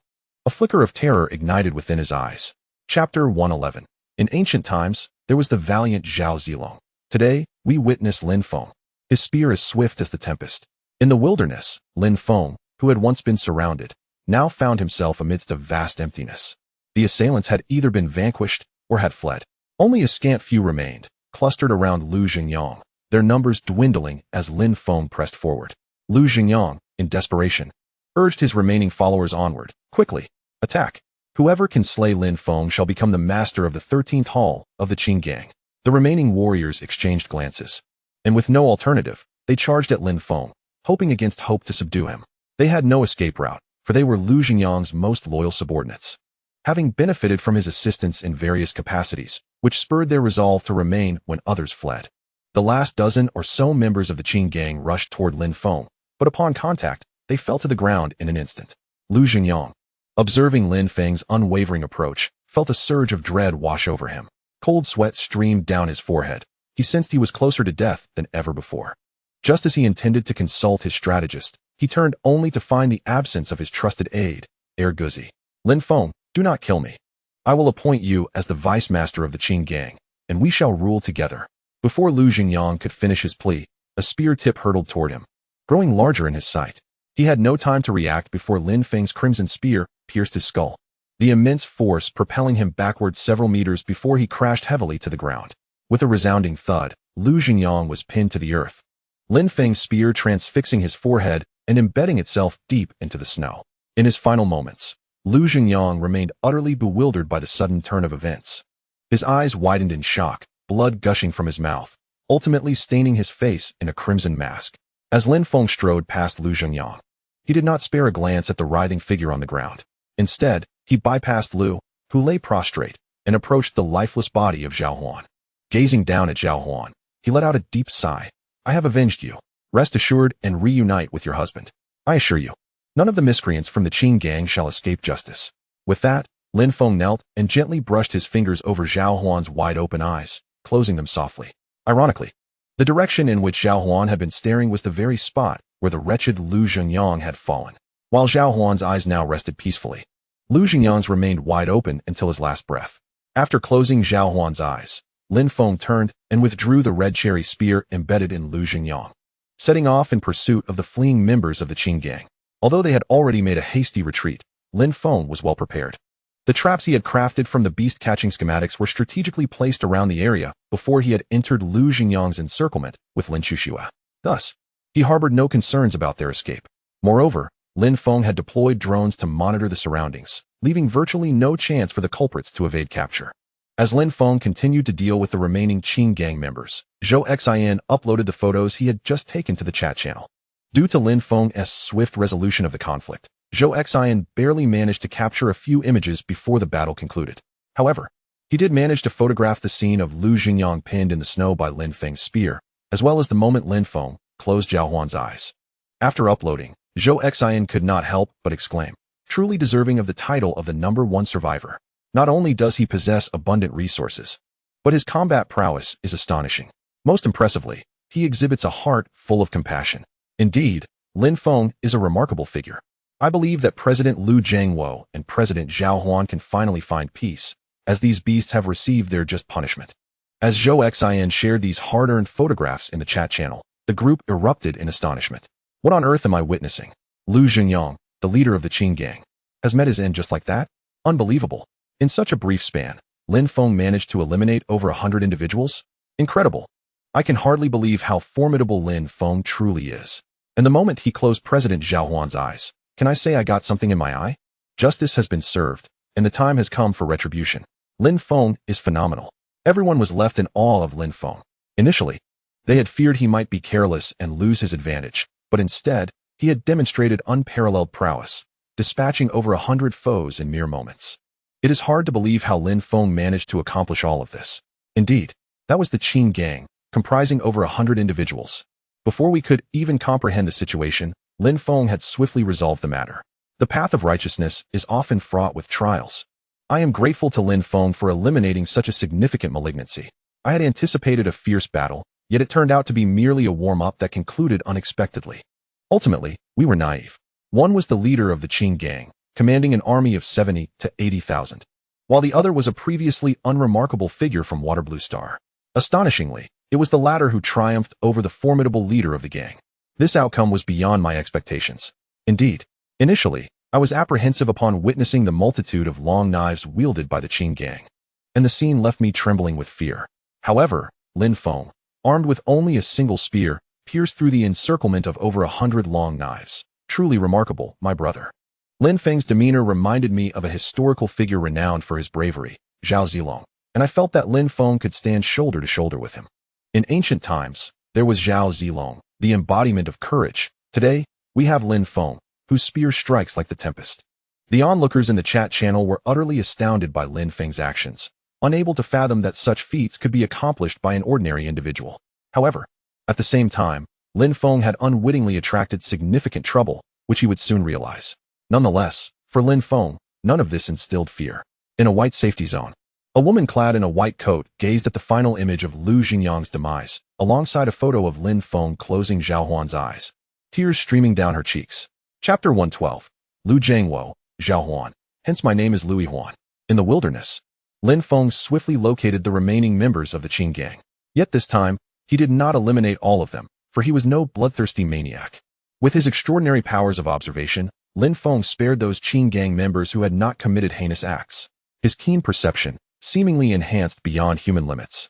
a flicker of terror ignited within his eyes. Chapter 111. In ancient times, there was the valiant Zhao Zilong. Today, we witness Lin Feng. His spear is swift as the tempest. In the wilderness, Lin Feng, who had once been surrounded, now found himself amidst a vast emptiness. The assailants had either been vanquished or had fled. Only a scant few remained, clustered around Lu Xingyang, their numbers dwindling as Lin Feng pressed forward. Lu Xingyang, in desperation, urged his remaining followers onward. "Quickly, attack! Whoever can slay Lin Feng shall become the master of the 13th hall of the Qing gang." The remaining warriors exchanged glances, and with no alternative, they charged at Lin Feng, hoping against hope to subdue him. They had no escape route, for they were Lu Xingyang's most loyal subordinates, having benefited from his assistance in various capacities, which spurred their resolve to remain when others fled. The last dozen or so members of the Qing gang rushed toward Lin Feng, but upon contact, they fell to the ground in an instant. Lu Xingyang, observing Lin Feng's unwavering approach, felt a surge of dread wash over him. Cold sweat streamed down his forehead. He sensed he was closer to death than ever before. Just as he intended to consult his strategist, he turned only to find the absence of his trusted aide, Guzi. "Lin Feng, do not kill me. I will appoint you as the vice master of the Qing gang, and we shall rule together." Before Lu Xingyang could finish his plea, a spear tip hurtled toward him, growing larger in his sight. He had no time to react before Lin Feng's crimson spear pierced his skull, the immense force propelling him backward several meters before he crashed heavily to the ground. With a resounding thud, Lu Xingyang was pinned to the earth, Lin Feng's spear transfixing his forehead and embedding itself deep into the snow. In his final moments, Lu Xingyang remained utterly bewildered by the sudden turn of events. His eyes widened in shock, blood gushing from his mouth, ultimately staining his face in a crimson mask. As Lin Feng strode past Lu Xingyang, he did not spare a glance at the writhing figure on the ground. Instead, he bypassed Lu, who lay prostrate, and approached the lifeless body of Zhao Huan. Gazing down at Zhao Huan, he let out a deep sigh. "I have avenged you. Rest assured and reunite with your husband. I assure you, none of the miscreants from the Qing gang shall escape justice. With that, Lin Feng knelt and gently brushed his fingers over Zhao Huan's wide-open eyes, closing them softly. Ironically, the direction in which Zhao Huan had been staring was the very spot where the wretched Lu Zhengyang had fallen. While Zhao Huan's eyes now rested peacefully, Lu Zhengyang's remained wide open until his last breath. After closing Zhao Huan's eyes, Lin Feng turned and withdrew the red cherry spear embedded in Lu Zhengyang, setting off in pursuit of the fleeing members of the Qing gang. Although they had already made a hasty retreat, Lin Feng was well prepared. The traps he had crafted from the beast-catching schematics were strategically placed around the area before he had entered Lu Zhengyang's encirclement with Lin Chuxua. Thus, he harbored no concerns about their escape. Moreover, Lin Feng had deployed drones to monitor the surroundings, leaving virtually no chance for the culprits to evade capture. As Lin Feng continued to deal with the remaining Qing gang members, Zhou Xin uploaded the photos he had just taken to the chat channel. Due to Lin Feng's swift resolution of the conflict, Zhou Xin barely managed to capture a few images before the battle concluded. However, he did manage to photograph the scene of Lu Zhengyang pinned in the snow by Lin Feng's spear, as well as the moment Lin Feng closed Zhao Huan's eyes. After uploading, Zhou Xin could not help but exclaim, truly deserving of the title of the #1 survivor. Not only does he possess abundant resources, but his combat prowess is astonishing. Most impressively, he exhibits a heart full of compassion. Indeed, Lin Feng is a remarkable figure. I believe that President Liu Jiangwo and President Zhao Huan can finally find peace, as these beasts have received their just punishment. As Zhou Xin shared these hard-earned photographs in the chat channel, the group erupted in astonishment. What on earth am I witnessing? Lu Zhengyang, the leader of the Qing gang, has met his end just like that? Unbelievable. In such a brief span, Lin Feng managed to eliminate over 100 individuals? Incredible. I can hardly believe how formidable Lin Feng truly is. And the moment he closed President Zhao Huan's eyes, can I say I got something in my eye? Justice has been served, and the time has come for retribution. Lin Feng is phenomenal. Everyone was left in awe of Lin Feng. Initially, they had feared he might be careless and lose his advantage, but instead, he had demonstrated unparalleled prowess, dispatching over 100 foes in mere moments. It is hard to believe how Lin Feng managed to accomplish all of this. Indeed, that was the Qing gang, comprising over 100 individuals. Before we could even comprehend the situation, Lin Feng had swiftly resolved the matter. The path of righteousness is often fraught with trials. I am grateful to Lin Feng for eliminating such a significant malignancy. I had anticipated a fierce battle, yet it turned out to be merely a warm-up that concluded unexpectedly. Ultimately, we were naive. One was the leader of the Qing gang, commanding an army of 70 to 80,000, while the other was a previously unremarkable figure from Waterblue Star. Astonishingly, it was the latter who triumphed over the formidable leader of the gang. This outcome was beyond my expectations. Indeed, initially, I was apprehensive upon witnessing the multitude of long knives wielded by the Qing gang, and the scene left me trembling with fear. However, Lin Feng, armed with only a single spear, pierced through the encirclement of over 100 long knives. Truly remarkable, my brother. Lin Feng's demeanor reminded me of a historical figure renowned for his bravery, Zhao Zilong, and I felt that Lin Feng could stand shoulder to shoulder with him. In ancient times, there was Zhao Zilong, the embodiment of courage. Today, we have Lin Feng, whose spear strikes like the tempest. The onlookers in the chat channel were utterly astounded by Lin Feng's actions, unable to fathom that such feats could be accomplished by an ordinary individual. However, at the same time, Lin Feng had unwittingly attracted significant trouble, which he would soon realize. Nonetheless, for Lin Feng, none of this instilled fear. In a white safety zone, a woman clad in a white coat gazed at the final image of Lu Zhengyang's demise, alongside a photo of Lin Feng closing Zhao Huan's eyes, tears streaming down her cheeks. Chapter 112. Lu Jiangwo, Zhao Huan. Hence my name is Louis Huan. In the wilderness, Lin Feng swiftly located the remaining members of the Qing gang. Yet this time, he did not eliminate all of them, for he was no bloodthirsty maniac. With his extraordinary powers of observation, Lin Feng spared those Qing gang members who had not committed heinous acts. His keen perception, seemingly enhanced beyond human limits,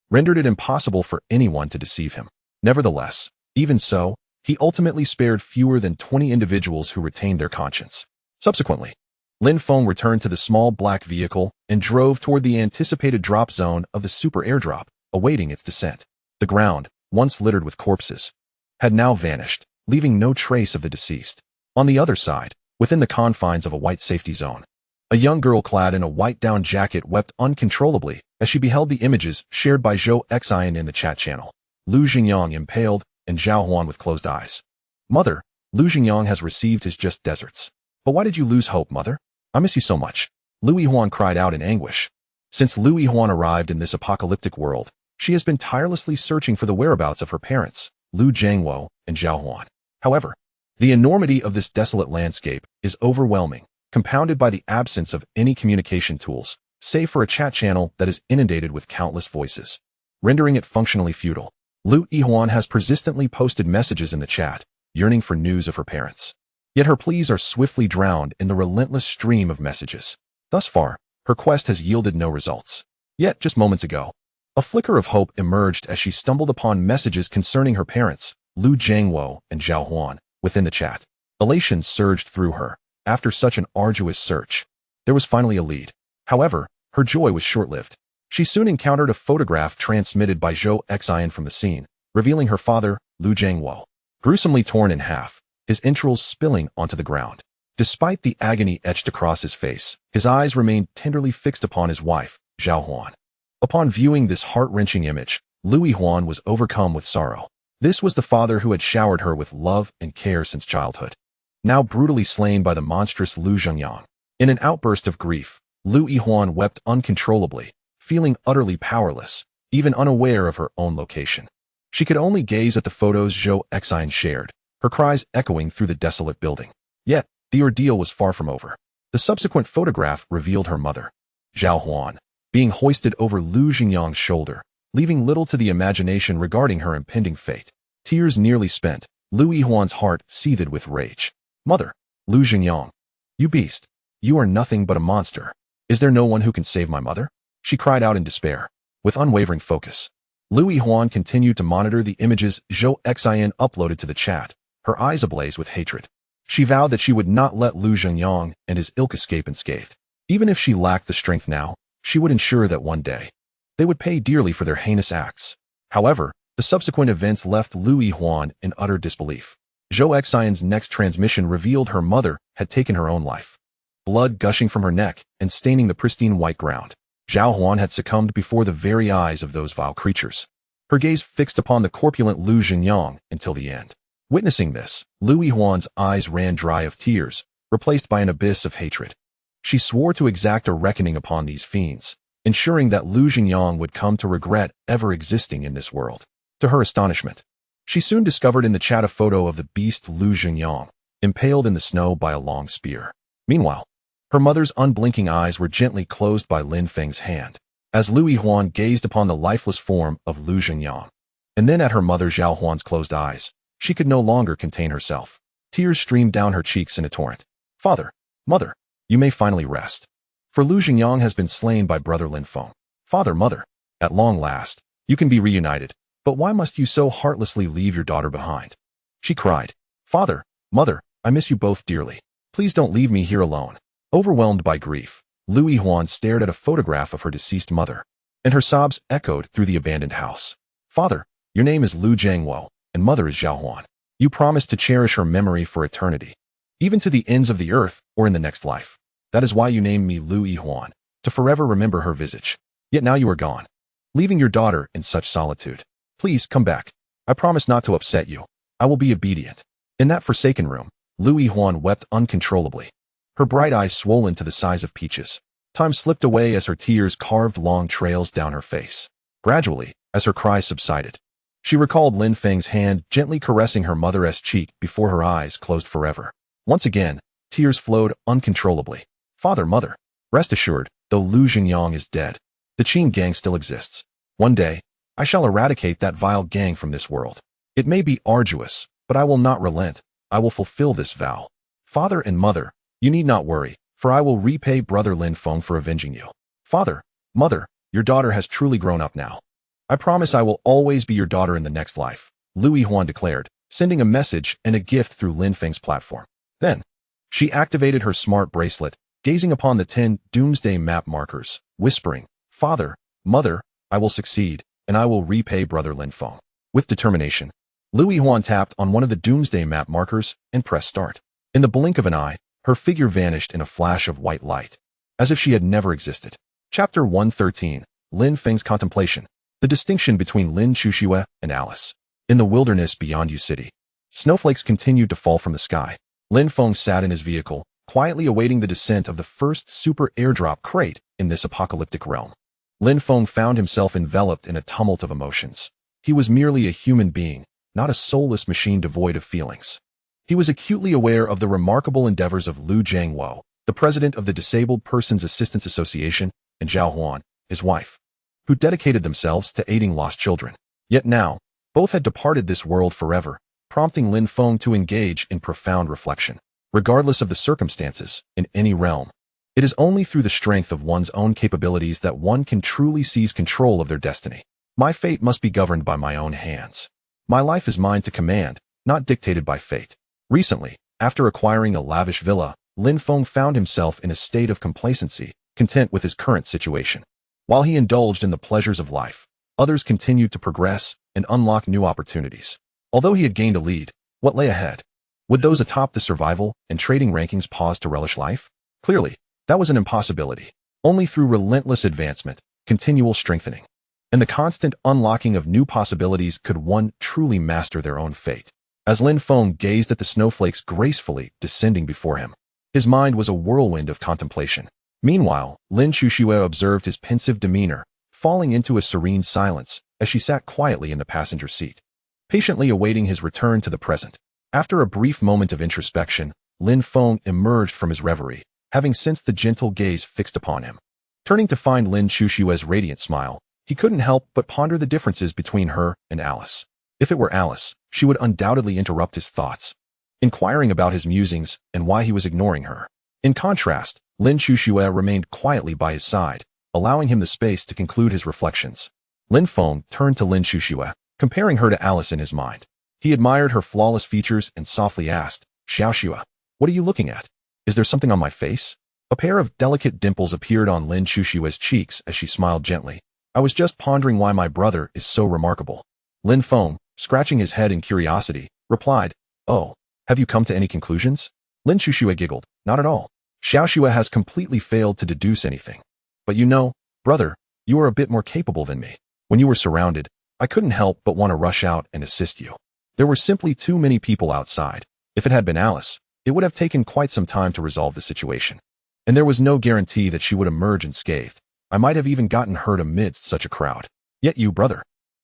rendered it impossible for anyone to deceive him. Nevertheless, even so, he ultimately spared fewer than 20 individuals who retained their conscience. Subsequently, Lin Feng returned to the small black vehicle and drove toward the anticipated drop zone of the super airdrop, awaiting its descent. The ground, once littered with corpses, had now vanished, leaving no trace of the deceased. On the other side, within the confines of a white safety zone, a young girl clad in a white down jacket wept uncontrollably as she beheld the images shared by Zhou Xin in the chat channel. Lu Zhengyang impaled, and Zhao Huan with closed eyes. Mother, Lu Xingyang has received his just deserts. But why did you lose hope, mother? I miss you so much. Lu Yihuan cried out in anguish. Since Lu Yihuan arrived in this apocalyptic world, she has been tirelessly searching for the whereabouts of her parents, Lu Jiangwo and Zhao Huan. However, the enormity of this desolate landscape is overwhelming, compounded by the absence of any communication tools, save for a chat channel that is inundated with countless voices, rendering it functionally futile. Lu Yihuan has persistently posted messages in the chat, yearning for news of her parents. Yet her pleas are swiftly drowned in the relentless stream of messages. Thus far, her quest has yielded no results. Yet, just moments ago, a flicker of hope emerged as she stumbled upon messages concerning her parents, Lu Jiangwo and Zhao Huan, within the chat. Elation surged through her. After such an arduous search, there was finally a lead. However, her joy was short-lived. She soon encountered a photograph transmitted by Zhou Xian from the scene, revealing her father, Lu Jiangwo, gruesomely torn in half, his entrails spilling onto the ground. Despite the agony etched across his face, his eyes remained tenderly fixed upon his wife, Zhao Huan. Upon viewing this heart-wrenching image, Lu Yihuan was overcome with sorrow. This was the father who had showered her with love and care since childhood, now brutally slain by the monstrous Lu Zhengyang. In an outburst of grief, Lu Yihuan wept uncontrollably, feeling utterly powerless, even unaware of her own location. She could only gaze at the photos Zhou Xian shared, her cries echoing through the desolate building. Yet, the ordeal was far from over. The subsequent photograph revealed her mother, Zhao Huan, being hoisted over Lu Xingyang's shoulder, leaving little to the imagination regarding her impending fate. Tears nearly spent, Lu Yihuan's heart seethed with rage. Mother, Lu Xingyang, you beast, you are nothing but a monster. Is there no one who can save my mother? She cried out in despair. With unwavering focus, Lu Yihuan continued to monitor the images Zhou Xian uploaded to the chat, her eyes ablaze with hatred. She vowed that she would not let Lu Zhengyang and his ilk escape unscathed. Even if she lacked the strength now, she would ensure that one day they would pay dearly for their heinous acts. However, the subsequent events left Lu Yihuan in utter disbelief. Zhou Xian's next transmission revealed her mother had taken her own life. Blood gushing from her neck and staining the pristine white ground, Zhao Huan had succumbed before the very eyes of those vile creatures, her gaze fixed upon the corpulent Lu Zhengyang until the end. Witnessing this, Lu Yihuan's eyes ran dry of tears, replaced by an abyss of hatred. She swore to exact a reckoning upon these fiends, ensuring that Lu Xingyang would come to regret ever existing in this world. To her astonishment, she soon discovered in the chat a photo of the beast Lu Xingyang, impaled in the snow by a long spear. Meanwhile, her mother's unblinking eyes were gently closed by Lin Feng's hand, as Lu Yihuan gazed upon the lifeless form of Lu Xingyang, and then at her mother Zhao Huan's closed eyes. She could no longer contain herself. Tears streamed down her cheeks in a torrent. Father, mother, you may finally rest. For Lu Xingyang has been slain by brother Lin Feng. Father, mother, at long last, you can be reunited, but why must you so heartlessly leave your daughter behind? She cried. Father, mother, I miss you both dearly. Please don't leave me here alone. Overwhelmed by grief, Lu Yihuan stared at a photograph of her deceased mother, and her sobs echoed through the abandoned house. Father, your name is Lu Jiangwo, and mother is Zhao Huan. You promised to cherish her memory for eternity, even to the ends of the earth or in the next life. That is why you named me Lu Yihuan, to forever remember her visage. Yet now you are gone, leaving your daughter in such solitude. Please come back. I promise not to upset you. I will be obedient. In that forsaken room, Lu Yihuan wept uncontrollably, her bright eyes swollen to the size of peaches. Time slipped away as her tears carved long trails down her face. Gradually, as her cries subsided, she recalled Lin Feng's hand gently caressing her mother's cheek before her eyes closed forever. Once again, tears flowed uncontrollably. Father, mother, rest assured, though Lu Xingyang is dead, the Qin gang still exists. One day, I shall eradicate that vile gang from this world. It may be arduous, but I will not relent. I will fulfill this vow. Father and mother, you need not worry, for I will repay brother Lin Feng for avenging you. Father, mother, your daughter has truly grown up now. I promise I will always be your daughter in the next life, Lu Yihuan declared, sending a message and a gift through Lin Feng's platform. Then, she activated her smart bracelet, gazing upon the 10 doomsday map markers, whispering, Father, mother, I will succeed, and I will repay brother Lin Feng. With determination, Lu Yihuan tapped on one of the doomsday map markers and pressed start. In the blink of an eye, her figure vanished in a flash of white light, as if she had never existed. Chapter 113, Lin Feng's Contemplation. The distinction between Lin Chuxue and Alice. In the wilderness beyond Yu City, snowflakes continued to fall from the sky. Lin Feng sat in his vehicle, quietly awaiting the descent of the first super airdrop crate in this apocalyptic realm. Lin Feng found himself enveloped in a tumult of emotions. He was merely a human being, not a soulless machine devoid of feelings. He was acutely aware of the remarkable endeavors of Liu Jiangwo, the president of the Disabled Persons Assistance Association, and Zhao Huan, his wife, who dedicated themselves to aiding lost children. Yet now, both had departed this world forever, prompting Lin Feng to engage in profound reflection. Regardless of the circumstances, in any realm, it is only through the strength of one's own capabilities that one can truly seize control of their destiny. My fate must be governed by my own hands. My life is mine to command, not dictated by fate. Recently, after acquiring a lavish villa, Lin Feng found himself in a state of complacency, content with his current situation. While he indulged in the pleasures of life, others continued to progress and unlock new opportunities. Although he had gained a lead, what lay ahead? Would those atop the survival and trading rankings pause to relish life? Clearly, that was an impossibility. Only through relentless advancement, continual strengthening, and the constant unlocking of new possibilities could one truly master their own fate. As Lin Feng gazed at the snowflakes gracefully descending before him, his mind was a whirlwind of contemplation. Meanwhile, Lin Xuxue observed his pensive demeanor, falling into a serene silence as she sat quietly in the passenger seat, patiently awaiting his return to the present. After a brief moment of introspection, Lin Feng emerged from his reverie, having sensed the gentle gaze fixed upon him. Turning to find Lin Xuxue's radiant smile, he couldn't help but ponder the differences between her and Alice. If it were Alice, she would undoubtedly interrupt his thoughts, inquiring about his musings and why he was ignoring her. In contrast, Lin Xuxue remained quietly by his side, allowing him the space to conclude his reflections. Lin Feng turned to Lin Xuxue, comparing her to Alice in his mind. He admired her flawless features and softly asked, "Xiaoxue, what are you looking at? Is there something on my face?" A pair of delicate dimples appeared on Lin Xuxue's cheeks as she smiled gently. "I was just pondering why my brother is so remarkable." Lin Feng, scratching his head in curiosity, replied, "Oh, have you come to any conclusions?" Lin Xuxue giggled, "Not at all. Xiaoxue has completely failed to deduce anything. But you know, brother, you are a bit more capable than me. When you were surrounded, I couldn't help but want to rush out and assist you. There were simply too many people outside. If it had been Alice, it would have taken quite some time to resolve the situation. And there was no guarantee that she would emerge unscathed. I might have even gotten hurt amidst such a crowd. Yet you, brother,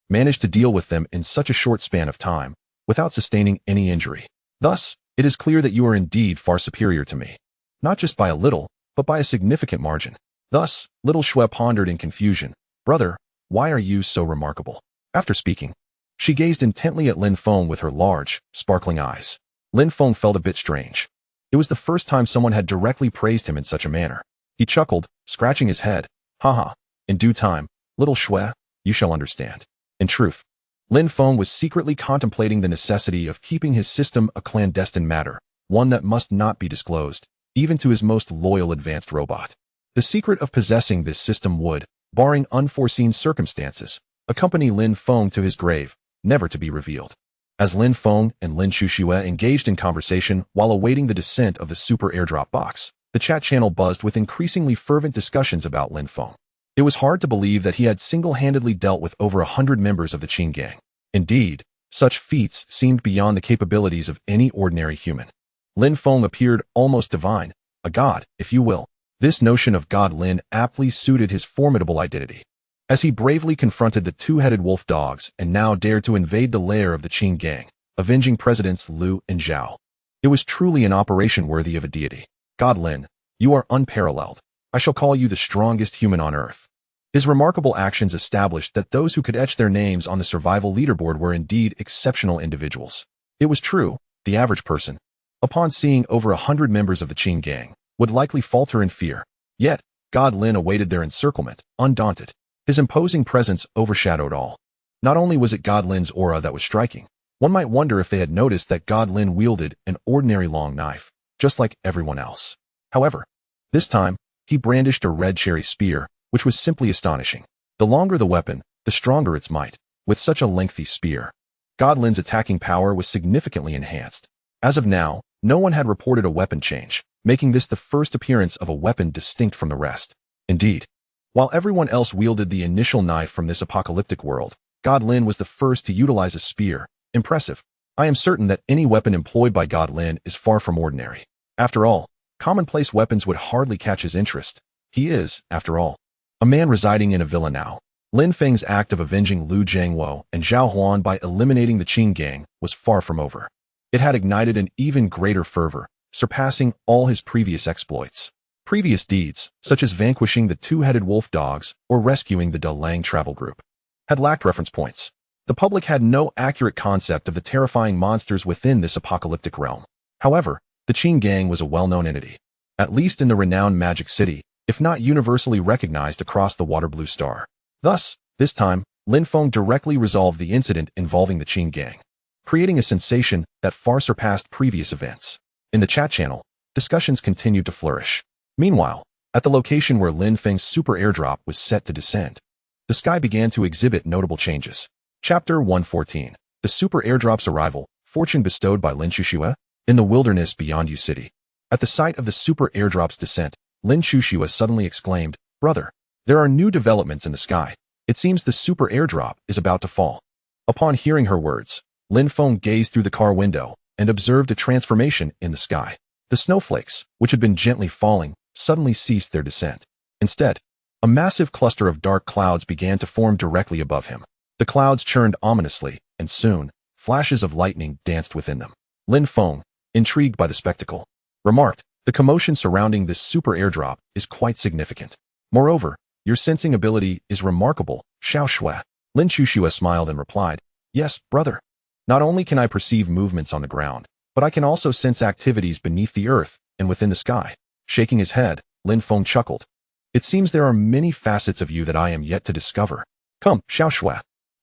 managed to deal with them in such a short span of time, without sustaining any injury. Thus, it is clear that you are indeed far superior to me. Not just by a little, but by a significant margin." Thus, little Xue pondered in confusion, "Brother, why are you so remarkable?" After speaking, she gazed intently at Lin Feng with her large, sparkling eyes. Lin Feng felt a bit strange. It was the first time someone had directly praised him in such a manner. He chuckled, scratching his head. "Haha, in due time, little Xue, you shall understand." In truth, Lin Feng was secretly contemplating the necessity of keeping his system a clandestine matter, one that must not be disclosed, even to his most loyal advanced robot. The secret of possessing this system would, barring unforeseen circumstances, accompany Lin Feng to his grave, never to be revealed. As Lin Feng and Lin Xuxue engaged in conversation while awaiting the descent of the super airdrop box, the chat channel buzzed with increasingly fervent discussions about Lin Feng. It was hard to believe that he had single-handedly dealt with over 100 members of the Qin gang. Indeed, such feats seemed beyond the capabilities of any ordinary human. Lin Feng appeared almost divine, a god, if you will. This notion of God Lin aptly suited his formidable identity. As he bravely confronted the two-headed wolf dogs and now dared to invade the lair of the Qin gang, avenging Presidents Liu and Zhao. It was truly an operation worthy of a deity. God Lin, you are unparalleled. I shall call you the strongest human on earth. His remarkable actions established that those who could etch their names on the survival leaderboard were indeed exceptional individuals. It was true, the average person, upon seeing over 100 members of the Qin gang, would likely falter in fear. Yet, God Lin awaited their encirclement, undaunted. His imposing presence overshadowed all. Not only was it God Lin's aura that was striking, one might wonder if they had noticed that God Lin wielded an ordinary long knife, just like everyone else. However, this time, he brandished a red cherry spear, which was simply astonishing. The longer the weapon, the stronger its might. With such a lengthy spear, God Lin's attacking power was significantly enhanced. As of now, no one had reported a weapon change, making this the first appearance of a weapon distinct from the rest. Indeed, while everyone else wielded the initial knife from this apocalyptic world, God-Lin was the first to utilize a spear. Impressive. I am certain that any weapon employed by God-Lin is far from ordinary. After all, commonplace weapons would hardly catch his interest. He is, after all, a man residing in a villa now. Lin Feng's act of avenging Lu Jiangwo and Zhao Huan by eliminating the Qing gang was far from over. It had ignited an even greater fervor, surpassing all his previous exploits. Previous deeds, such as vanquishing the two-headed wolf dogs or rescuing the Lang travel group, had lacked reference points. The public had no accurate concept of the terrifying monsters within this apocalyptic realm. However, the Qing gang was a well-known entity, at least in the renowned Magic City, if not universally recognized across the Water Blue Star. Thus, this time, Lin Feng directly resolved the incident involving the Qing gang, creating a sensation that far surpassed previous events. In the chat channel, discussions continued to flourish. Meanwhile, at the location where Lin Feng's super airdrop was set to descend, the sky began to exhibit notable changes. Chapter 114. The super airdrop's arrival, fortune bestowed by Lin Chuxue, in the wilderness beyond Yu City. At the sight of the super airdrop's descent, Lin Chuxue suddenly exclaimed, "Brother, there are new developments in the sky. It seems the super airdrop is about to fall." Upon hearing her words, Lin Feng gazed through the car window and observed a transformation in the sky. The snowflakes, which had been gently falling, suddenly ceased their descent. Instead, a massive cluster of dark clouds began to form directly above him. The clouds churned ominously, and soon, flashes of lightning danced within them. Lin Feng, intrigued by the spectacle, remarked, "The commotion surrounding this super airdrop is quite significant. Moreover, your sensing ability is remarkable, Xiao Shui." Lin Chuxue smiled and replied, "Yes, brother. Not only can I perceive movements on the ground, but I can also sense activities beneath the earth and within the sky." Shaking his head, Lin Feng chuckled. "It seems there are many facets of you that I am yet to discover. Come, Xiao Shui.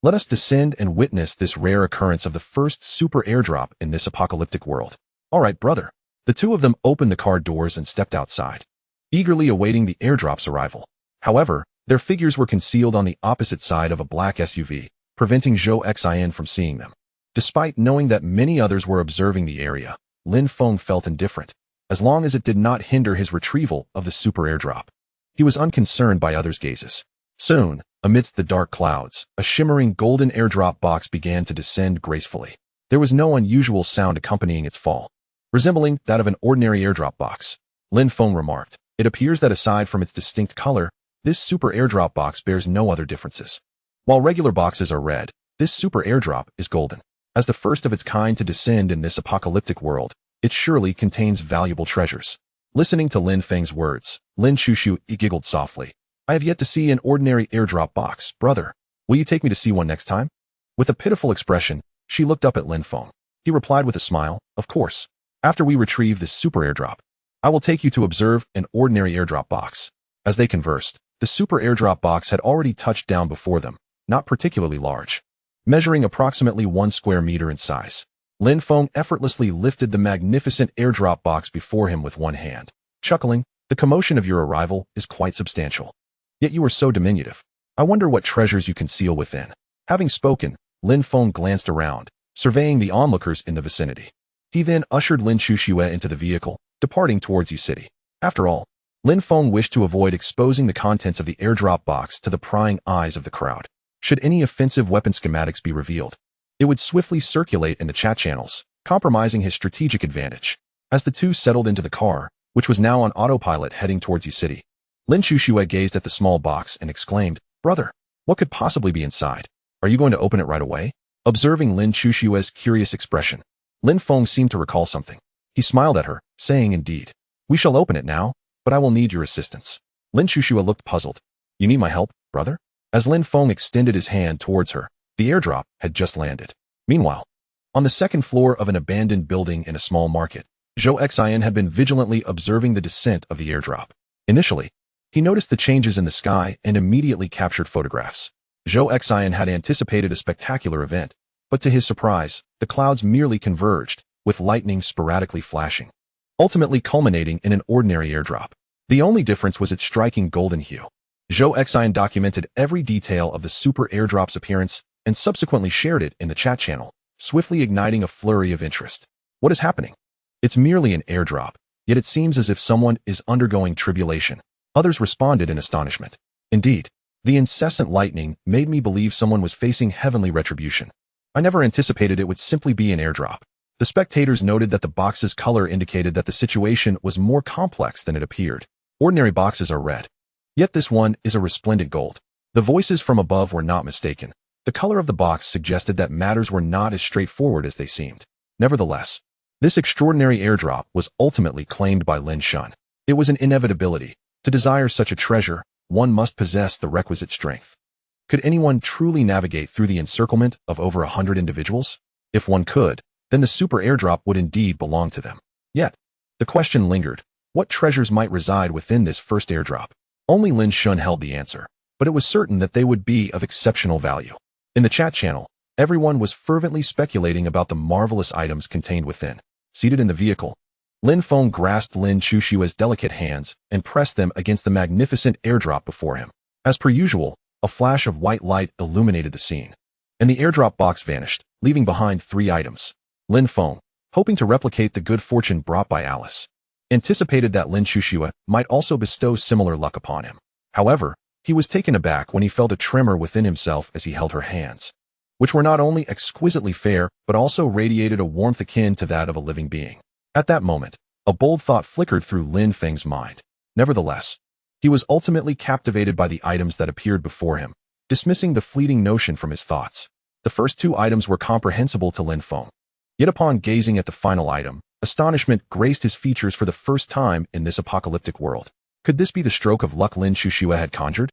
Let us descend and witness this rare occurrence of the first super airdrop in this apocalyptic world." "All right, brother." The two of them opened the car doors and stepped outside, eagerly awaiting the airdrop's arrival. However, their figures were concealed on the opposite side of a black SUV, preventing Zhou Xin from seeing them. Despite knowing that many others were observing the area, Lin Feng felt indifferent, as long as it did not hinder his retrieval of the super airdrop. He was unconcerned by others' gazes. Soon, amidst the dark clouds, a shimmering golden airdrop box began to descend gracefully. There was no unusual sound accompanying its fall, resembling that of an ordinary airdrop box. Lin Feng remarked, "It appears that aside from its distinct color, this super airdrop box bears no other differences. While regular boxes are red, this super airdrop is golden. As the first of its kind to descend in this apocalyptic world, it surely contains valuable treasures." Listening to Lin Feng's words, Lin Chuxue giggled softly. "I have yet to see an ordinary airdrop box, brother. Will you take me to see one next time?" With a pitiful expression, she looked up at Lin Feng. He replied with a smile, "Of course. After we retrieve this super airdrop, I will take you to observe an ordinary airdrop box." As they conversed, the super airdrop box had already touched down before them, not particularly large, measuring approximately 1 square meter in size. Lin Feng effortlessly lifted the magnificent airdrop box before him with one hand. Chuckling, "The commotion of your arrival is quite substantial. Yet you are so diminutive. I wonder what treasures you conceal within." Having spoken, Lin Feng glanced around, surveying the onlookers in the vicinity. He then ushered Lin Chuxue into the vehicle, departing towards Yu City. After all, Lin Feng wished to avoid exposing the contents of the airdrop box to the prying eyes of the crowd. Should any offensive weapon schematics be revealed, it would swiftly circulate in the chat channels, compromising his strategic advantage. As the two settled into the car, which was now on autopilot heading towards Yu City, Lin Chuxue gazed at the small box and exclaimed, "Brother, what could possibly be inside? Are you going to open it right away?" Observing Lin Chuxue's curious expression, Lin Feng seemed to recall something. He smiled at her, saying, "Indeed. We shall open it now, but I will need your assistance." Lin Chuxue looked puzzled. "You need my help, brother?" As Lin Feng extended his hand towards her, the airdrop had just landed. Meanwhile, on the second floor of an abandoned building in a small market, Zhou Xin had been vigilantly observing the descent of the airdrop. Initially, he noticed the changes in the sky and immediately captured photographs. Zhou Xin had anticipated a spectacular event, but to his surprise, the clouds merely converged, with lightning sporadically flashing, ultimately culminating in an ordinary airdrop. The only difference was its striking golden hue. Zhou Xin documented every detail of the super airdrop's appearance and subsequently shared it in the chat channel, swiftly igniting a flurry of interest. "What is happening? It's merely an airdrop, yet it seems as if someone is undergoing tribulation." Others responded in astonishment. Indeed, The incessant lightning made me believe someone was facing heavenly retribution. I never anticipated it would simply be an airdrop. The spectators noted that the box's color indicated that the situation was more complex than it appeared. Ordinary boxes are red, yet this one is a resplendent gold. The voices from above were not mistaken. The color of the box suggested that matters were not as straightforward as they seemed. Nevertheless, this extraordinary airdrop was ultimately claimed by Lin Feng. It was an inevitability. To desire such a treasure, one must possess the requisite strength. Could anyone truly navigate through the encirclement of over 100 individuals? If one could, then the super airdrop would indeed belong to them. Yet, the question lingered, what treasures might reside within this first airdrop? Only Lin Feng held the answer, but it was certain that they would be of exceptional value. In the chat channel, everyone was fervently speculating about the marvelous items contained within. Seated in the vehicle, Lin Feng grasped Lin Chushua's delicate hands and pressed them against the magnificent airdrop before him. As per usual, a flash of white light illuminated the scene, and the airdrop box vanished, leaving behind 3 items. Lin Feng, hoping to replicate the good fortune brought by Alice, anticipated that Lin Chushua might also bestow similar luck upon him. However, he was taken aback when he felt a tremor within himself as he held her hands, which were not only exquisitely fair but also radiated a warmth akin to that of a living being. At that moment, a bold thought flickered through Lin Feng's mind. Nevertheless, he was ultimately captivated by the items that appeared before him, dismissing the fleeting notion from his thoughts. The first 2 items were comprehensible to Lin Feng. Yet upon gazing at the final item, astonishment graced his features for the first time in this apocalyptic world. Could this be the stroke of luck Lin Chushua had conjured?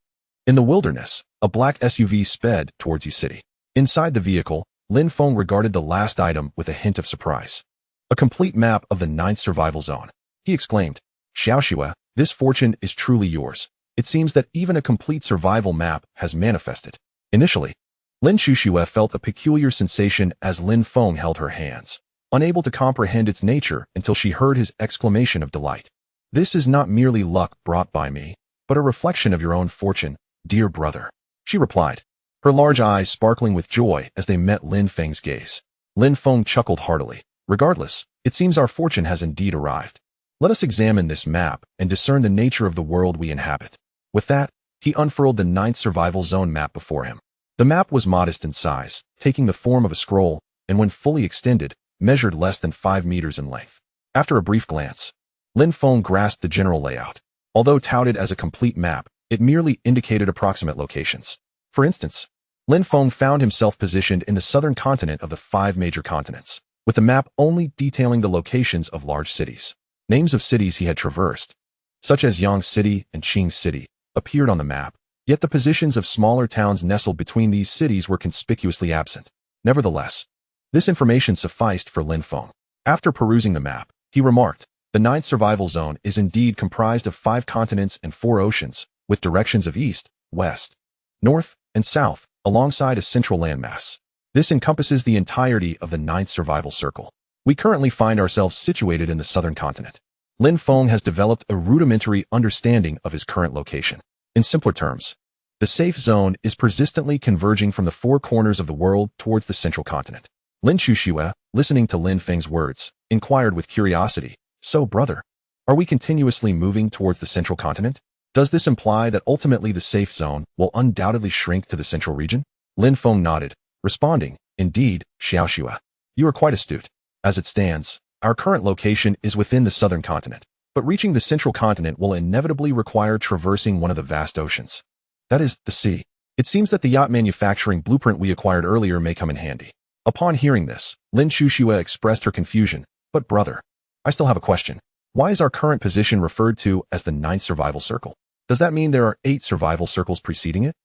In the wilderness, a black SUV sped towards U City. Inside the vehicle, Lin Feng regarded the last item with a hint of surprise. A complete map of the 9th survival zone. He exclaimed, Xiaoxua, this fortune is truly yours. It seems that even a complete survival map has manifested. Initially, Lin Chushua felt a peculiar sensation as Lin Feng held her hands, unable to comprehend its nature until she heard his exclamation of delight. This is not merely luck brought by me, but a reflection of your own fortune, dear brother, she replied, her large eyes sparkling with joy as they met Lin Feng's gaze. Lin Feng chuckled heartily. Regardless, it seems our fortune has indeed arrived. Let us examine this map and discern the nature of the world we inhabit. With that, he unfurled the 9th survival zone map before him. The map was modest in size, taking the form of a scroll, and when fully extended, measured less than 5 meters in length. After a brief glance, Lin Feng grasped the general layout. Although touted as a complete map, it merely indicated approximate locations. For instance, Lin Feng found himself positioned in the southern continent of the 5 major continents, with the map only detailing the locations of large cities. Names of cities he had traversed, such as Yang City and Qing City, appeared on the map, yet the positions of smaller towns nestled between these cities were conspicuously absent. Nevertheless, this information sufficed for Lin Feng. After perusing the map, he remarked, the 9th survival zone is indeed comprised of 5 continents and 4 oceans, with directions of east, west, north, and south, alongside a central landmass. This encompasses the entirety of the 9th survival circle. We currently find ourselves situated in the southern continent. Lin Feng has developed a rudimentary understanding of his current location. In simpler terms, the safe zone is persistently converging from the 4 corners of the world towards the central continent. Lin Chushua, listening to Lin Feng's words, inquired with curiosity, so brother, are we continuously moving towards the central continent? Does this imply that ultimately the safe zone will undoubtedly shrink to the central region? Lin Feng nodded, responding, indeed, Xiaoxua, you are quite astute. As it stands, our current location is within the southern continent, but reaching the central continent will inevitably require traversing one of the vast oceans. That is, the sea. It seems that the yacht manufacturing blueprint we acquired earlier may come in handy. Upon hearing this, Lin Chushua expressed her confusion, but brother, I still have a question. Why is our current position referred to as the 9th survival circle? Does that mean there are 8 survival circles preceding it?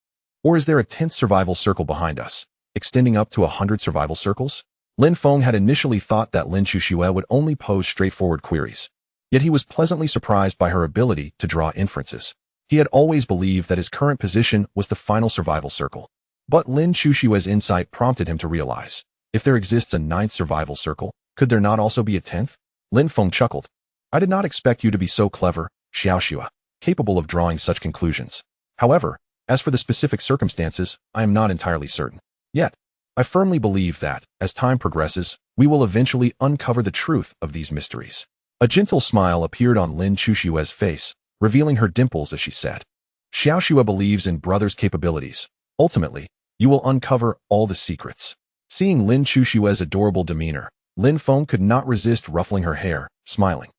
Or is there a 10th survival circle behind us, extending up to 100 survival circles? Lin Feng had initially thought that Lin Chushua would only pose straightforward queries. Yet he was pleasantly surprised by her ability to draw inferences. He had always believed that his current position was the final survival circle. But Lin Chushua's insight prompted him to realize, if there exists a 9th survival circle, could there not also be a 10th? Lin Feng chuckled. I did not expect you to be so clever, Xiaoxua, capable of drawing such conclusions. However, as for the specific circumstances, I am not entirely certain. Yet, I firmly believe that, as time progresses, we will eventually uncover the truth of these mysteries. A gentle smile appeared on Lin Chushua's face, revealing her dimples as she said, Xiaoxua believes in brother's capabilities. Ultimately, you will uncover all the secrets. Seeing Lin Chushua's adorable demeanor, Lin Feng could not resist ruffling her hair, smiling.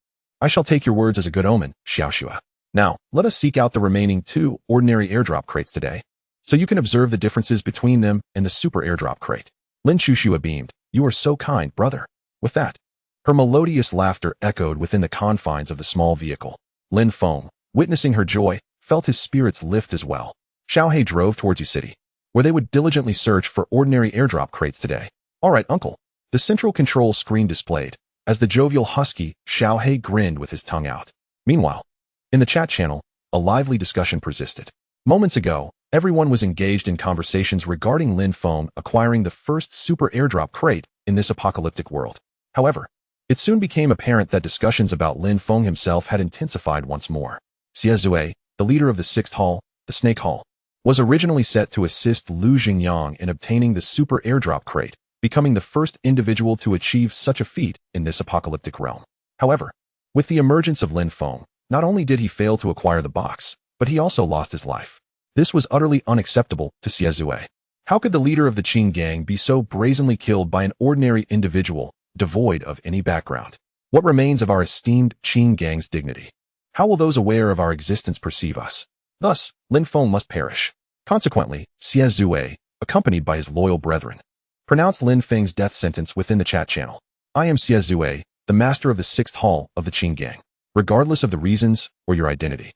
I shall take your words as a good omen, Xiaoxua. Now, let us seek out the remaining 2 ordinary airdrop crates today, so you can observe the differences between them and the super airdrop crate. Lin Chushua beamed. You are so kind, brother. With that, her melodious laughter echoed within the confines of the small vehicle. Lin Feng, witnessing her joy, felt his spirits lift as well. Xiaohei drove towards Yu City, where they would diligently search for ordinary airdrop crates today. All right, uncle. The central control screen displayed, as the jovial husky, Xiaohei grinned with his tongue out. Meanwhile, in the chat channel, a lively discussion persisted. Moments ago, everyone was engaged in conversations regarding Lin Feng acquiring the first super airdrop crate in this apocalyptic world. However, it soon became apparent that discussions about Lin Feng himself had intensified once more. Xie Zui, the leader of the 6th Hall, the Snake Hall, was originally set to assist Lu Xingyang in obtaining the super airdrop crate, becoming the first individual to achieve such a feat in this apocalyptic realm. However, with the emergence of Lin Feng, not only did he fail to acquire the box, but he also lost his life. This was utterly unacceptable to Xie Zui. How could the leader of the Qin gang be so brazenly killed by an ordinary individual, devoid of any background? What remains of our esteemed Qin gang's dignity? How will those aware of our existence perceive us? Thus, Lin Feng must perish. Consequently, Xie Zui, accompanied by his loyal brethren, pronounced Lin Feng's death sentence within the chat channel. I am Xie Zui, the master of the 6th Hall of the Qin gang, regardless of the reasons or your identity.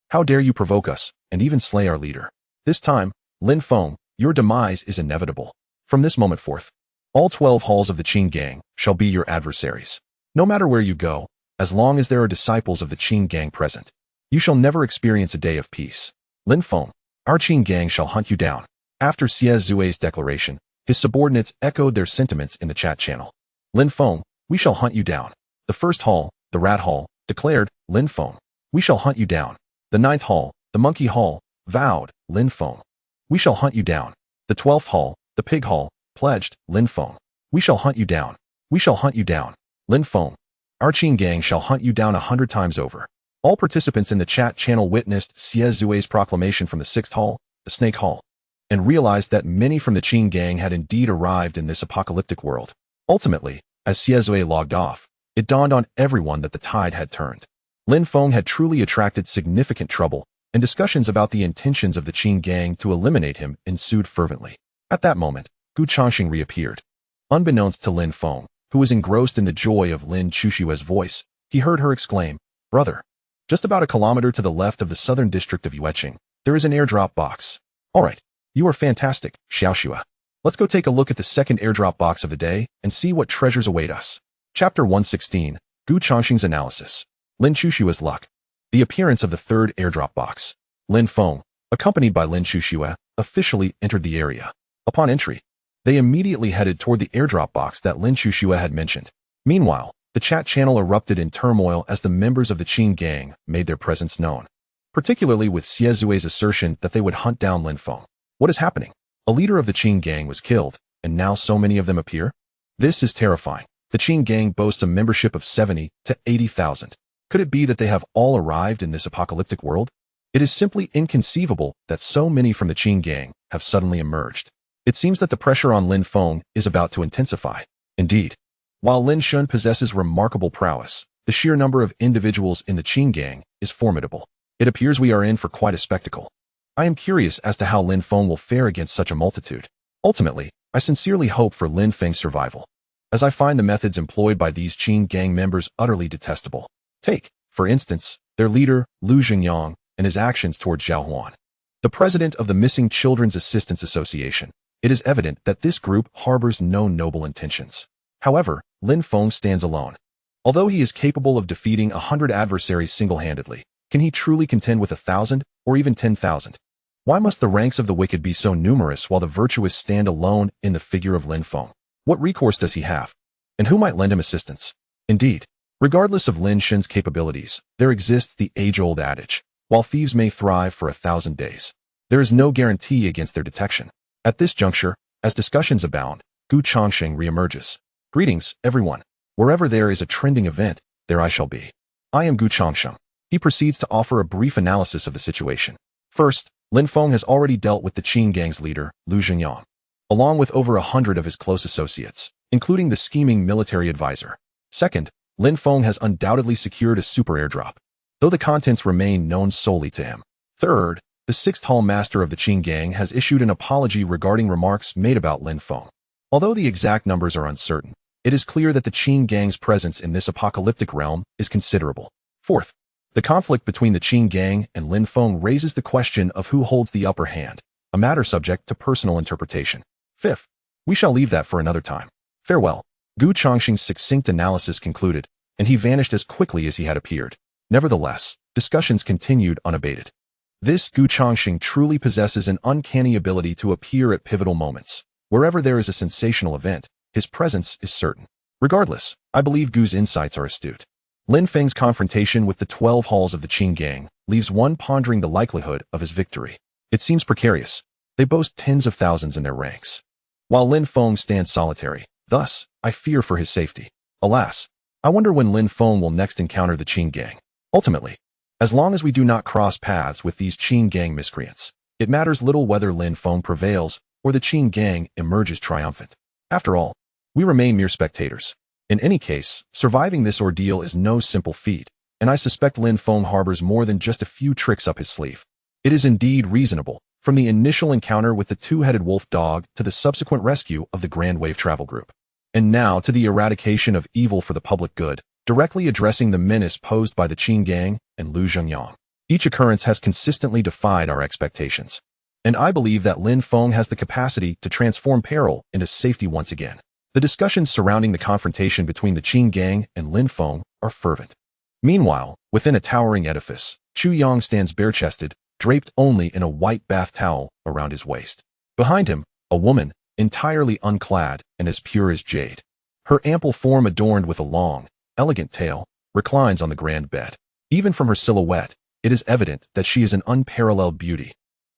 How dare you provoke us, and even slay our leader? This time, Lin Feng, your demise is inevitable. From this moment forth, all 12 halls of the Qin gang shall be your adversaries. No matter where you go, as long as there are disciples of the Qin gang present, you shall never experience a day of peace. Lin Feng, our Qin gang shall hunt you down. After Xie Zui's declaration, his subordinates echoed their sentiments in the chat channel. Lin Feng, we shall hunt you down. The 1st Hall, the Rat Hall, declared, Lin Feng, we shall hunt you down. The 9th Hall, the Monkey Hall, vowed, Lin Feng, we shall hunt you down. The 12th Hall, the Pig Hall, pledged, Lin Feng, we shall hunt you down. We shall hunt you down. Lin Feng, our Qin gang shall hunt you down 100 times over. All participants in the chat channel witnessed Xie Zui's proclamation from the 6th Hall, the Snake Hall, and realized that many from the Qin gang had indeed arrived in this apocalyptic world. Ultimately, as Xie Zui logged off, it dawned on everyone that the tide had turned. Lin Feng had truly attracted significant trouble, and discussions about the intentions of the Qin gang to eliminate him ensued fervently. At that moment, Gu Changxing reappeared. Unbeknownst to Lin Feng, who was engrossed in the joy of Lin Chushua's voice, he heard her exclaim, Brother, just about a kilometer to the left of the southern district of Yueqing, there is an airdrop box. All right, you are fantastic, Xiaoxua. Let's go take a look at the second airdrop box of the day and see what treasures await us. Chapter 116, Gu Changxing's Analysis. Lin Chushua's Luck. The appearance of the third airdrop box. Lin Feng, accompanied by Lin Chushua, officially entered the area. Upon entry, they immediately headed toward the airdrop box that Lin Chushua had mentioned. Meanwhile, the chat channel erupted in turmoil as the members of the Qin gang made their presence known, particularly with Xie Zui's assertion that they would hunt down Lin Feng. What is happening? A leader of the Qin gang was killed, and now so many of them appear? This is terrifying. The Qin gang boasts a membership of 70 to 80,000. Could it be that they have all arrived in this apocalyptic world? It is simply inconceivable that so many from the Qin gang have suddenly emerged. It seems that the pressure on Lin Feng is about to intensify. Indeed, while Lin Shun possesses remarkable prowess, the sheer number of individuals in the Qin gang is formidable. It appears we are in for quite a spectacle. I am curious as to how Lin Feng will fare against such a multitude. Ultimately, I sincerely hope for Lin Feng's survival, as I find the methods employed by these Qin gang members utterly detestable. Take, for instance, their leader, Lu Xingyang, and his actions towards Zhao Huan, the president of the Missing Children's Assistance Association. It is evident that this group harbors no noble intentions. However, Lin Feng stands alone. Although he is capable of defeating 100 adversaries single-handedly, can he truly contend with 1,000 or even 10,000? Why must the ranks of the wicked be so numerous while the virtuous stand alone in the figure of Lin Feng? What recourse does he have? And who might lend him assistance? Indeed, regardless of Lin Shen's capabilities, there exists the age-old adage, while thieves may thrive for 1,000 days, there is no guarantee against their detection. At this juncture, as discussions abound, Gu Changxing reemerges. Greetings, everyone. Wherever there is a trending event, there I shall be. I am Gu Changxing. He proceeds to offer a brief analysis of the situation. First, Lin Feng has already dealt with the Qin Gang's leader, Lu Zhenyang, along with over 100 of his close associates, including the scheming military advisor. Second, Lin Feng has undoubtedly secured a super airdrop, though the contents remain known solely to him. Third, the sixth hall master of the Qin Gang has issued an apology regarding remarks made about Lin Feng. Although the exact numbers are uncertain, it is clear that the Qin Gang's presence in this apocalyptic realm is considerable. Fourth, the conflict between the Qin Gang and Lin Feng raises the question of who holds the upper hand, a matter subject to personal interpretation. Fifth, we shall leave that for another time. Farewell. Gu Chongqing's succinct analysis concluded, and he vanished as quickly as he had appeared. Nevertheless, discussions continued unabated. This Gu Chongqing truly possesses an uncanny ability to appear at pivotal moments. Wherever there is a sensational event, his presence is certain. Regardless, I believe Gu's insights are astute. Lin Feng's confrontation with the 12 halls of the Qin Gang leaves one pondering the likelihood of his victory. It seems precarious. They boast tens of thousands in their ranks, while Lin Feng stands solitary. Thus, I fear for his safety. Alas, I wonder when Lin Feng will next encounter the Qin Gang. Ultimately, as long as we do not cross paths with these Qin Gang miscreants, it matters little whether Lin Feng prevails or the Qin Gang emerges triumphant. After all, we remain mere spectators. In any case, surviving this ordeal is no simple feat, and I suspect Lin Feng harbors more than just a few tricks up his sleeve. It is indeed reasonable, from the initial encounter with the two-headed wolf dog to the subsequent rescue of the Grand Wave Travel Group, and now to the eradication of evil for the public good, directly addressing the menace posed by the Qin Gang and Lu Zhenyang. Each occurrence has consistently defied our expectations, and I believe that Lin Feng has the capacity to transform peril into safety once again. The discussions surrounding the confrontation between the Qin Gang and Lin Feng are fervent. Meanwhile, within a towering edifice, Chu Yang stands bare-chested, draped only in a white bath towel around his waist. Behind him, a woman, entirely unclad and as pure as jade. Her ample form adorned with a long, elegant tail, reclines on the grand bed. Even from her silhouette, it is evident that she is an unparalleled beauty.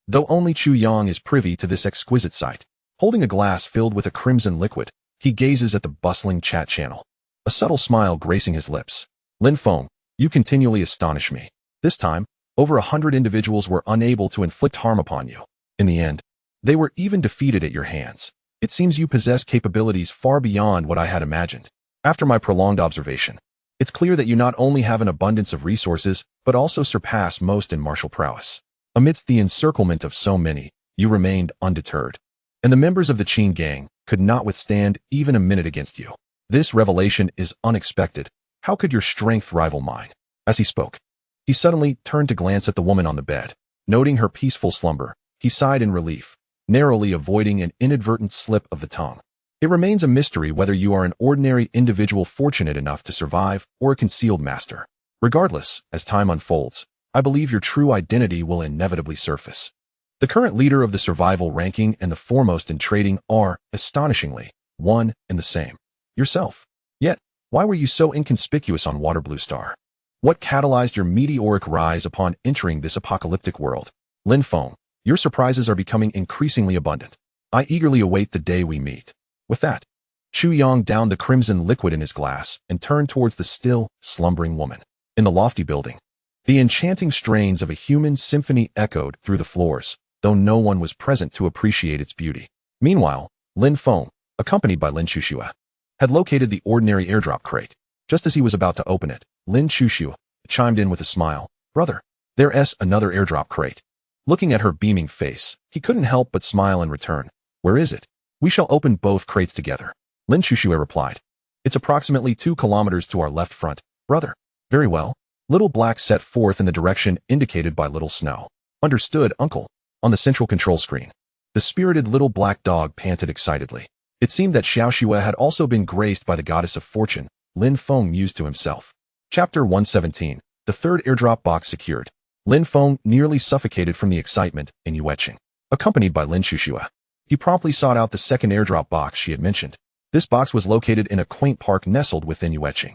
Though only Chu Yang is privy to this exquisite sight, holding a glass filled with a crimson liquid, he gazes at the bustling chat channel, a subtle smile gracing his lips. Lin Feng, you continually astonish me. This time, over 100 individuals were unable to inflict harm upon you. In the end, they were even defeated at your hands. It seems you possess capabilities far beyond what I had imagined. After my prolonged observation, it's clear that you not only have an abundance of resources, but also surpass most in martial prowess. Amidst the encirclement of so many, you remained undeterred, and the members of the Qin Gang could not withstand even a minute against you. This revelation is unexpected. How could your strength rival mine? As he spoke, he suddenly turned to glance at the woman on the bed. Noting her peaceful slumber, he sighed in relief, narrowly avoiding an inadvertent slip of the tongue. It remains a mystery whether you are an ordinary individual fortunate enough to survive or a concealed master. Regardless, as time unfolds, I believe your true identity will inevitably surface. The current leader of the survival ranking and the foremost in trading are, astonishingly, one and the same. Yourself. Yet, why were you so inconspicuous on Water Blue Star? What catalyzed your meteoric rise upon entering this apocalyptic world? Lin Feng, your surprises are becoming increasingly abundant. I eagerly await the day we meet. With that, Chu Yang downed the crimson liquid in his glass and turned towards the still, slumbering woman. In the lofty building, the enchanting strains of a human symphony echoed through the floors, though no one was present to appreciate its beauty. Meanwhile, Lin Feng, accompanied by Lin Chuxue, had located the ordinary airdrop crate. Just as he was about to open it, Lin Chuxue chimed in with a smile. Brother, there's another airdrop crate. Looking at her beaming face, he couldn't help but smile in return. Where is it? We shall open both crates together. Lin Chuxue replied. It's approximately 2 kilometers to our left front, brother. Very well. Little Black set forth in the direction indicated by Little Snow. Understood, uncle. On the central control screen, the spirited little black dog panted excitedly. It seemed that Xiao Xue had also been graced by the goddess of fortune, Lin Feng mused to himself. Chapter 117, the third airdrop box secured. Lin Feng nearly suffocated from the excitement in Yueqing. Accompanied by Lin Chuxue, he promptly sought out the second airdrop box she had mentioned. This box was located in a quaint park nestled within Yueqing.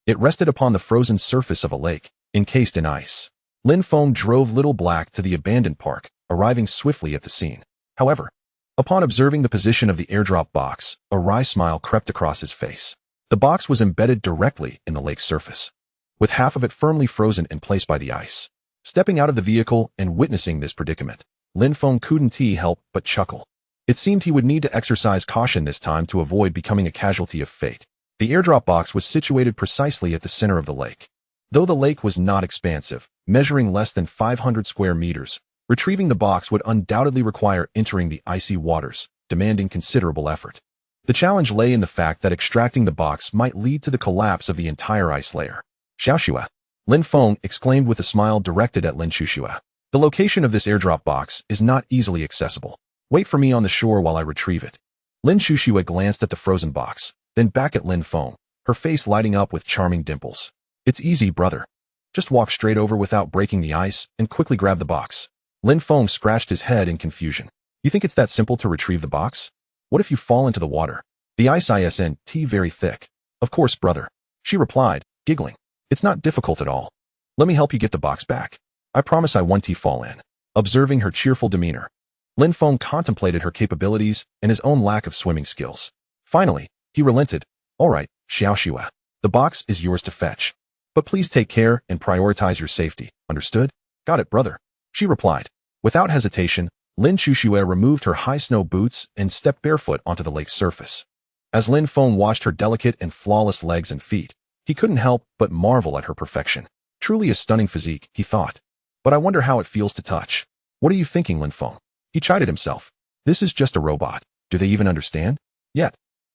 It rested upon the frozen surface of a lake, encased in ice. Lin Feng drove Little Black to the abandoned park, arriving swiftly at the scene. However, upon observing the position of the airdrop box, a wry smile crept across his face. The box was embedded directly in the lake's surface, with half of it firmly frozen in place by the ice. Stepping out of the vehicle and witnessing this predicament, Lin Feng couldn't help but chuckle. It seemed he would need to exercise caution this time to avoid becoming a casualty of fate. The airdrop box was situated precisely at the center of the lake. Though the lake was not expansive, measuring less than 500 square meters, retrieving the box would undoubtedly require entering the icy waters, demanding considerable effort. The challenge lay in the fact that extracting the box might lead to the collapse of the entire ice layer. Xiaoxue, Lin Feng exclaimed with a smile directed at Lin Xuxue. The location of this airdrop box is not easily accessible. Wait for me on the shore while I retrieve it. Lin Xuxue glanced at the frozen box, then back at Lin Feng, her face lighting up with charming dimples. It's easy, brother. Just walk straight over without breaking the ice and quickly grab the box. Lin Feng scratched his head in confusion. You think it's that simple to retrieve the box? What if you fall into the water? The ice isn't very thick. Of course, brother. She replied, giggling. It's not difficult at all. Let me help you get the box back. I promise I won't fall in. Observing her cheerful demeanor, Lin Feng contemplated her capabilities and his own lack of swimming skills. Finally, he relented. All right, Xiaoxue. The box is yours to fetch. But please take care and prioritize your safety. Understood? Got it, brother. She replied. Without hesitation, Lin Xuxue removed her high snow boots and stepped barefoot onto the lake's surface. As Lin Feng watched her delicate and flawless legs and feet, he couldn't help but marvel at her perfection. Truly a stunning physique, he thought. But I wonder how it feels to touch. What are you thinking, Lin Feng? He chided himself. This is just a robot. Do they even understand? Yet.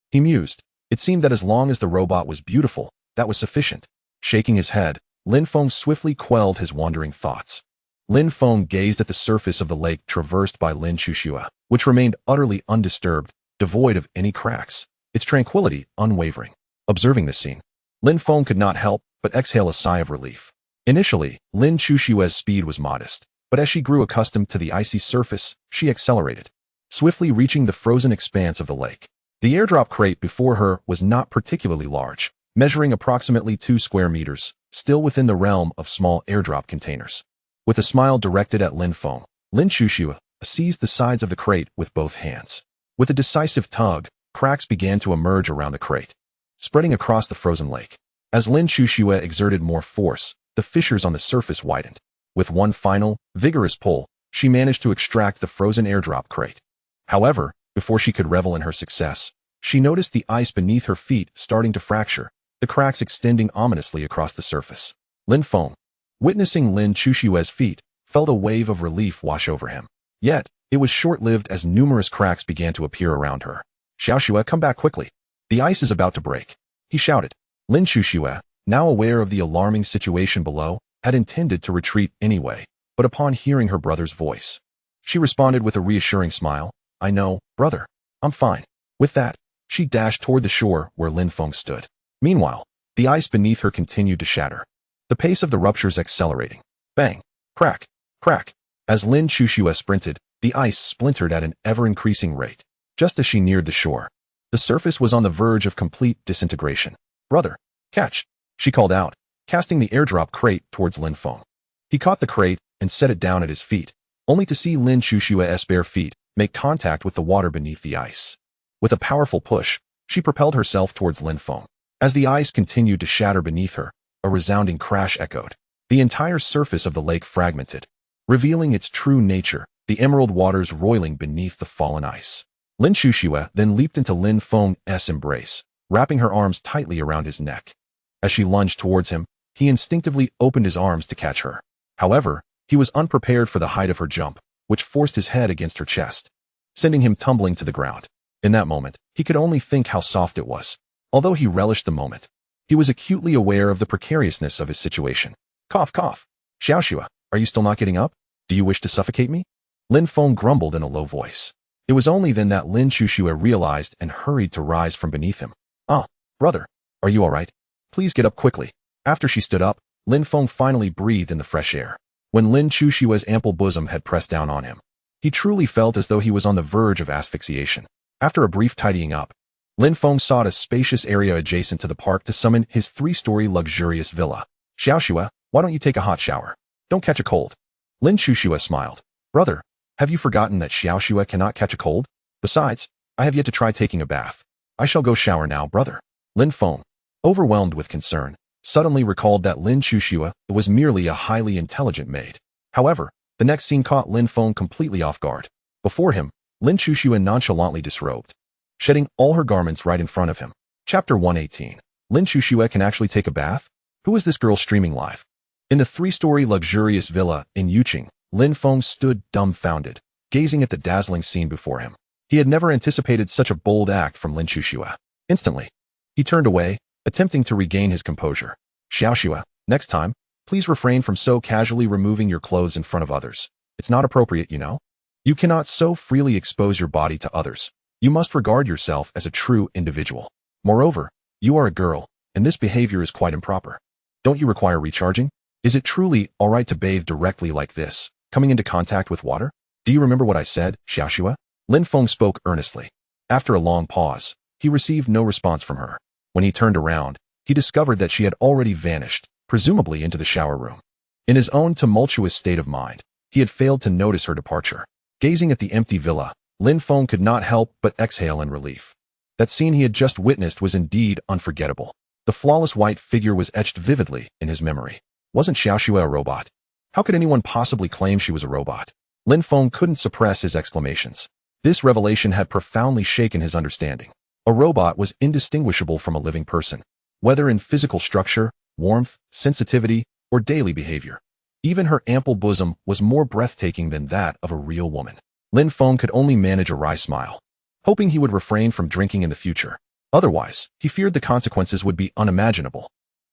He mused. It seemed that as long as the robot was beautiful, that was sufficient. Shaking his head, Lin Feng swiftly quelled his wandering thoughts. Lin Feng gazed at the surface of the lake traversed by Lin Xuxue, which remained utterly undisturbed, devoid of any cracks, its tranquility unwavering. Observing this scene, Lin Feng could not help but exhale a sigh of relief. Initially, Lin Xuxue's speed was modest, but as she grew accustomed to the icy surface, she accelerated, swiftly reaching the frozen expanse of the lake. The airdrop crate before her was not particularly large, measuring approximately 2 square meters, still within the realm of small airdrop containers. With a smile directed at Lin Feng, Lin Xuxue seized the sides of the crate with both hands. With a decisive tug, cracks began to emerge around the crate, spreading across the frozen lake. As Lin Xuxue exerted more force, the fissures on the surface widened. With one final, vigorous pull, she managed to extract the frozen airdrop crate. However, before she could revel in her success, she noticed the ice beneath her feet starting to fracture, the cracks extending ominously across the surface. Lin Feng, witnessing Lin Xuxue's feat, felt a wave of relief wash over him. Yet, it was short-lived as numerous cracks began to appear around her. Xiaoxue, come back quickly. The ice is about to break, he shouted. Lin Xuxue, now aware of the alarming situation below, had intended to retreat anyway, but upon hearing her brother's voice, she responded with a reassuring smile. I know, brother. I'm fine. With that, she dashed toward the shore where Lin Feng stood. Meanwhile, the ice beneath her continued to shatter, the pace of the ruptures accelerating. Bang! Crack! Crack! As Lin Xuxue sprinted, the ice splintered at an ever-increasing rate. Just as she neared the shore, the surface was on the verge of complete disintegration. Brother, catch! She called out, casting the airdrop crate towards Lin Feng. He caught the crate and set it down at his feet, only to see Lin Xuxue's bare feet make contact with the water beneath the ice. With a powerful push, she propelled herself towards Lin Feng. As the ice continued to shatter beneath her, a resounding crash echoed. The entire surface of the lake fragmented, revealing its true nature, the emerald waters roiling beneath the fallen ice. Lin Xuxue then leaped into Lin Feng's embrace, wrapping her arms tightly around his neck. As she lunged towards him, he instinctively opened his arms to catch her. However, he was unprepared for the height of her jump, which forced his head against her chest, sending him tumbling to the ground. In that moment, he could only think how soft it was. Although he relished the moment, he was acutely aware of the precariousness of his situation. Cough, cough. Xiaoxue, are you still not getting up? Do you wish to suffocate me? Lin Feng grumbled in a low voice. It was only then that Lin Xuxue realized and hurried to rise from beneath him. Ah, brother, are you all right? Please get up quickly. After she stood up, Lin Feng finally breathed in the fresh air. When Lin Xuxue's ample bosom had pressed down on him, he truly felt as though he was on the verge of asphyxiation. After a brief tidying up, Lin Feng sought a spacious area adjacent to the park to summon his 3-story luxurious villa. Xiaoxue, why don't you take a hot shower? Don't catch a cold. Lin Xuxue smiled. Brother, have you forgotten that Xiaoxue cannot catch a cold? Besides, I have yet to try taking a bath. I shall go shower now, brother. Lin Feng, overwhelmed with concern, suddenly recalled that Lin Chuxue was merely a highly intelligent maid. However, the next scene caught Lin Feng completely off guard. Before him, Lin Chuxue nonchalantly disrobed, shedding all her garments right in front of him. Chapter 118. Lin Chuxue can actually take a bath? Who is this girl streaming live? In the three-story luxurious villa in Yuqing, Lin Feng stood dumbfounded, gazing at the dazzling scene before him. He had never anticipated such a bold act from Lin Chuxue. Instantly, he turned away, attempting to regain his composure. Xiaoxue, next time, please refrain from so casually removing your clothes in front of others. It's not appropriate, you know? You cannot so freely expose your body to others. You must regard yourself as a true individual. Moreover, you are a girl, and this behavior is quite improper. Don't you require recharging? Is it truly all right to bathe directly like this, coming into contact with water? Do you remember what I said, Xiaoxue? Lin Feng spoke earnestly. After a long pause, he received no response from her. When he turned around, he discovered that she had already vanished, presumably into the shower room. In his own tumultuous state of mind, he had failed to notice her departure. Gazing at the empty villa, Lin Feng could not help but exhale in relief. That scene he had just witnessed was indeed unforgettable. The flawless white figure was etched vividly in his memory. Wasn't Xiaoxue a robot? How could anyone possibly claim she was a robot? Lin Feng couldn't suppress his exclamations. This revelation had profoundly shaken his understanding. A robot was indistinguishable from a living person, whether in physical structure, warmth, sensitivity, or daily behavior. Even her ample bosom was more breathtaking than that of a real woman. Lin Feng could only manage a wry smile, hoping he would refrain from drinking in the future. Otherwise, he feared the consequences would be unimaginable.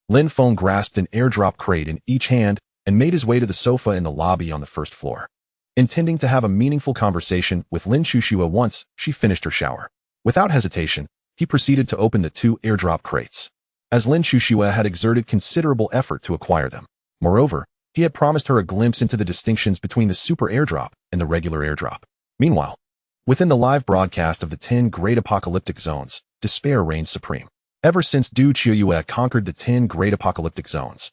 Lin Feng grasped an airdrop crate in each hand and made his way to the sofa in the lobby on the first floor, intending to have a meaningful conversation with Lin Chuxue once she finished her shower. Without hesitation, he proceeded to open the two airdrop crates, as Lin Chuxue had exerted considerable effort to acquire them. Moreover, he had promised her a glimpse into the distinctions between the super airdrop and the regular airdrop. Meanwhile, within the live broadcast of the 10 Great Apocalyptic Zones, despair reigned supreme. Ever since Du Qiuyue conquered the 10 Great Apocalyptic Zones,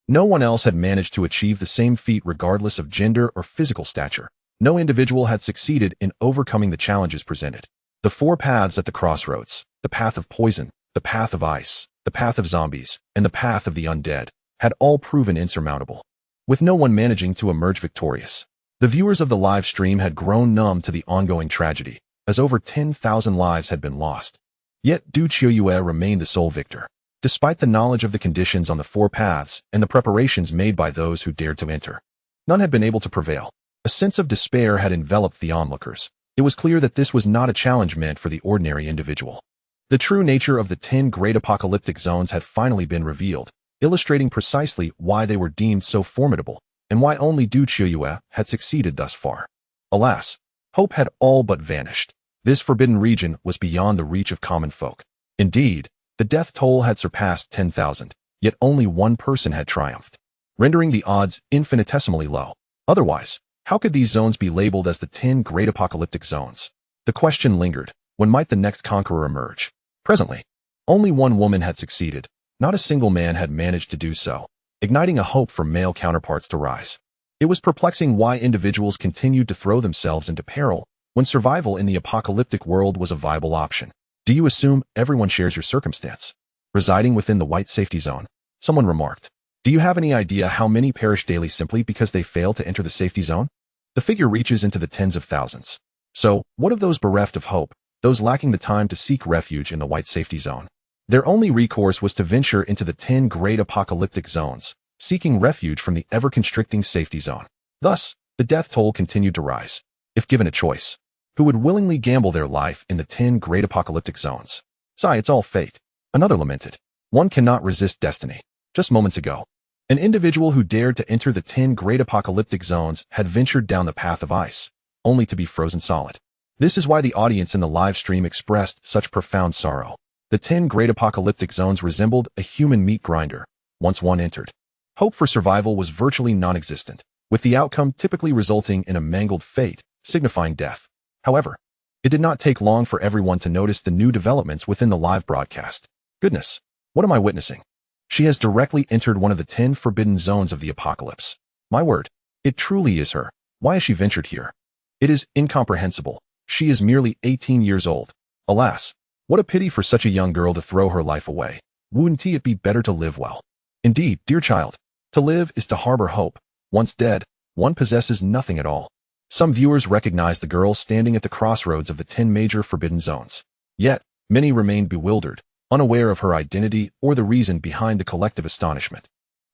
no one else had managed to achieve the same feat regardless of gender or physical stature. No individual had succeeded in overcoming the challenges presented. The four paths at the crossroads, the path of poison, the path of ice, the path of zombies, and the path of the undead, had all proven insurmountable, with no one managing to emerge victorious. The viewers of the live stream had grown numb to the ongoing tragedy, as over 10,000 lives had been lost. Yet Du Qiuyue remained the sole victor, despite the knowledge of the conditions on the four paths and the preparations made by those who dared to enter. None had been able to prevail. A sense of despair had enveloped the onlookers. It was clear that this was not a challenge meant for the ordinary individual. The true nature of the 10 Great Apocalyptic Zones had finally been revealed, illustrating precisely why they were deemed so formidable, and why only Du Qiuyue had succeeded thus far. Alas, hope had all but vanished. This forbidden region was beyond the reach of common folk. Indeed, the death toll had surpassed 10,000, yet only one person had triumphed, rendering the odds infinitesimally low. Otherwise, how could these zones be labeled as the 10 Great Apocalyptic Zones? The question lingered, when might the next conqueror emerge? Presently, only one woman had succeeded. Not a single man had managed to do so, igniting a hope for male counterparts to rise. It was perplexing why individuals continued to throw themselves into peril when survival in the apocalyptic world was a viable option. Do you assume everyone shares your circumstance, residing within the white safety zone? Someone remarked. Do you have any idea how many perish daily simply because they fail to enter the safety zone? The figure reaches into the tens of thousands. So, what of those bereft of hope, those lacking the time to seek refuge in the white safety zone? Their only recourse was to venture into the 10 Great Apocalyptic Zones, seeking refuge from the ever-constricting safety zone. Thus, the death toll continued to rise. If given a choice, who would willingly gamble their life in the 10 Great Apocalyptic Zones? Sigh, it's all fate. Another lamented. One cannot resist destiny. Just moments ago, an individual who dared to enter the 10 Great Apocalyptic Zones had ventured down the path of ice, only to be frozen solid. This is why the audience in the live stream expressed such profound sorrow. The 10 Great Apocalyptic Zones resembled a human meat grinder. Once one entered, hope for survival was virtually non-existent, with the outcome typically resulting in a mangled fate, signifying death. However, it did not take long for everyone to notice the new developments within the live broadcast. Goodness, what am I witnessing? She has directly entered one of the 10 forbidden zones of the apocalypse. My word, it truly is her. Why has she ventured here? It is incomprehensible. She is merely 18 years old. Alas, what a pity for such a young girl to throw her life away. Wouldn't it be better to live well? Indeed, dear child, to live is to harbor hope. Once dead, one possesses nothing at all. Some viewers recognized the girl standing at the crossroads of the 10 major forbidden zones. Yet, many remained bewildered, unaware of her identity or the reason behind the collective astonishment.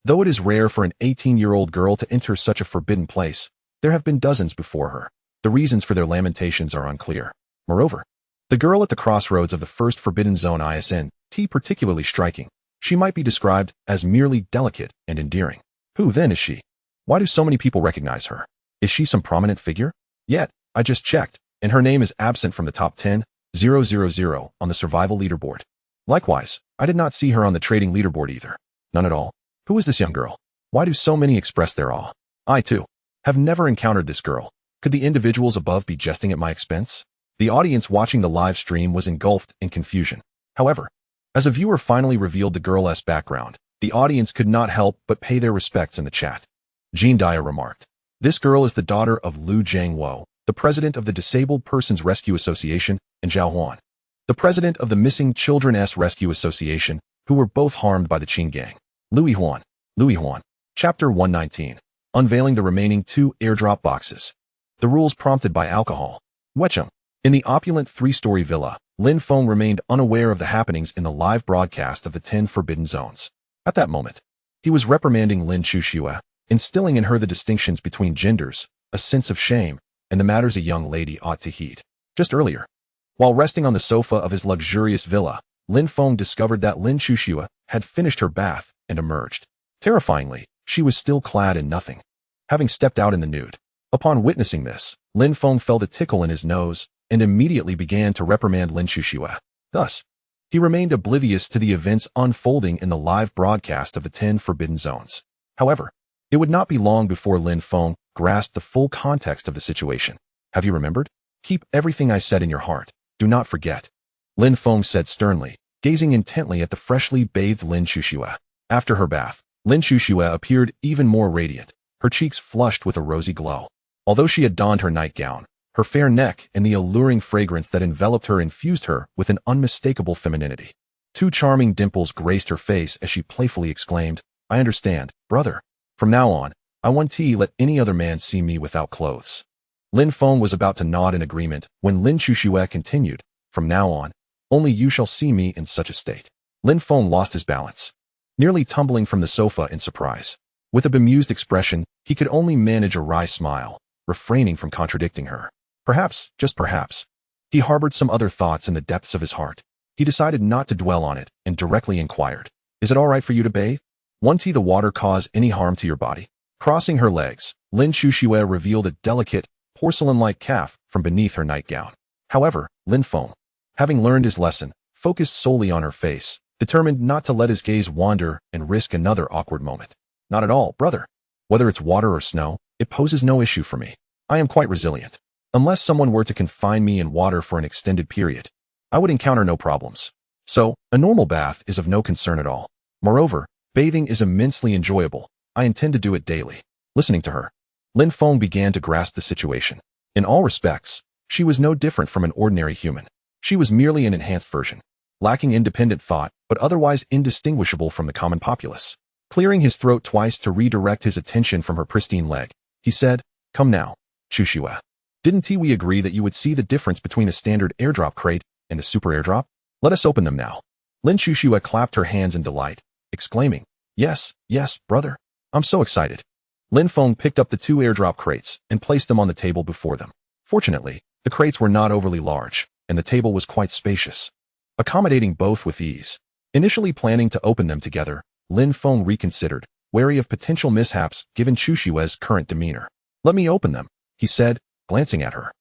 Though it is rare for an 18-year-old girl to enter such a forbidden place, there have been dozens before her. The reasons for their lamentations are unclear. Moreover, the girl at the crossroads of the first forbidden zone isn't particularly striking. She might be described as merely delicate and endearing. Who then is she? Why do so many people recognize her? Is she some prominent figure? Yet, I just checked, and her name is absent from the top 10,000 on the survival leaderboard. Likewise, I did not see her on the trading leaderboard either. None at all. Who is this young girl? Why do so many express their awe? I, too, have never encountered this girl. Could the individuals above be jesting at my expense? The audience watching the live stream was engulfed in confusion. However, as a viewer finally revealed the girl's background, the audience could not help but pay their respects in the chat. Jean Dia remarked, "This girl is the daughter of Liu Jiangwo, the president of the Disabled Persons Rescue Association, and Zhao Huan, the president of the Missing Children's Rescue Association, who were both harmed by the Qing gang." Louis Huan. Chapter 119. Unveiling the remaining 2 airdrop boxes. The rules prompted by alcohol. Wecheng. In the opulent 3-story villa, Lin Feng remained unaware of the happenings in the live broadcast of the 10 forbidden zones. At that moment, he was reprimanding Lin Chuxue, instilling in her the distinctions between genders, a sense of shame, and the matters a young lady ought to heed. Just earlier, while resting on the sofa of his luxurious villa, Lin Feng discovered that Lin Chuxue had finished her bath and emerged. Terrifyingly, she was still clad in nothing, having stepped out in the nude. Upon witnessing this, Lin Feng felt a tickle in his nose and immediately began to reprimand Lin Chuxue. Thus, he remained oblivious to the events unfolding in the live broadcast of the 10 forbidden zones. However, it would not be long before Lin Feng grasped the full context of the situation. "Have you remembered? Keep everything I said in your heart. Do not forget," Lin Feng said sternly, gazing intently at the freshly bathed Lin Chuxue. After her bath, Lin Chuxue appeared even more radiant, her cheeks flushed with a rosy glow. Although she had donned her nightgown, her fair neck and the alluring fragrance that enveloped her infused her with an unmistakable femininity. 2 charming dimples graced her face as she playfully exclaimed, "I understand, brother. From now on, I won't let any other man see me without clothes." Lin Feng was about to nod in agreement when Lin Chuxue continued, "From now on, only you shall see me in such a state." Lin Feng lost his balance, nearly tumbling from the sofa in surprise. With a bemused expression, he could only manage a wry smile, refraining from contradicting her. Perhaps, just perhaps, he harbored some other thoughts in the depths of his heart. He decided not to dwell on it and directly inquired, "Is it all right for you to bathe? Won't the water cause any harm to your body?" Crossing her legs, Lin Chuxue revealed a delicate, porcelain-like calf from beneath her nightgown. However, Lin Feng, having learned his lesson, focused solely on her face, determined not to let his gaze wander and risk another awkward moment. "Not at all, brother. Whether it's water or snow, it poses no issue for me. I am quite resilient. Unless someone were to confine me in water for an extended period, I would encounter no problems. So, a normal bath is of no concern at all. Moreover, bathing is immensely enjoyable. I intend to do it daily." Listening to her, Lin Feng began to grasp the situation. In all respects, she was no different from an ordinary human. She was merely an enhanced version, lacking independent thought, but otherwise indistinguishable from the common populace. Clearing his throat twice to redirect his attention from her pristine leg, he said, "Come now, Chuxue. Didn't we agree that you would see the difference between a standard airdrop crate and a super airdrop? Let us open them now." Lin Chuxue clapped her hands in delight, exclaiming, "Yes, brother. I'm so excited." Lin Feng picked up the 2 airdrop crates and placed them on the table before them. Fortunately, the crates were not overly large, and the table was quite spacious, accommodating both with ease. Initially planning to open them together, Lin Feng reconsidered, wary of potential mishaps given Chuxue's current demeanor. "Let me open them," he said, glancing at her.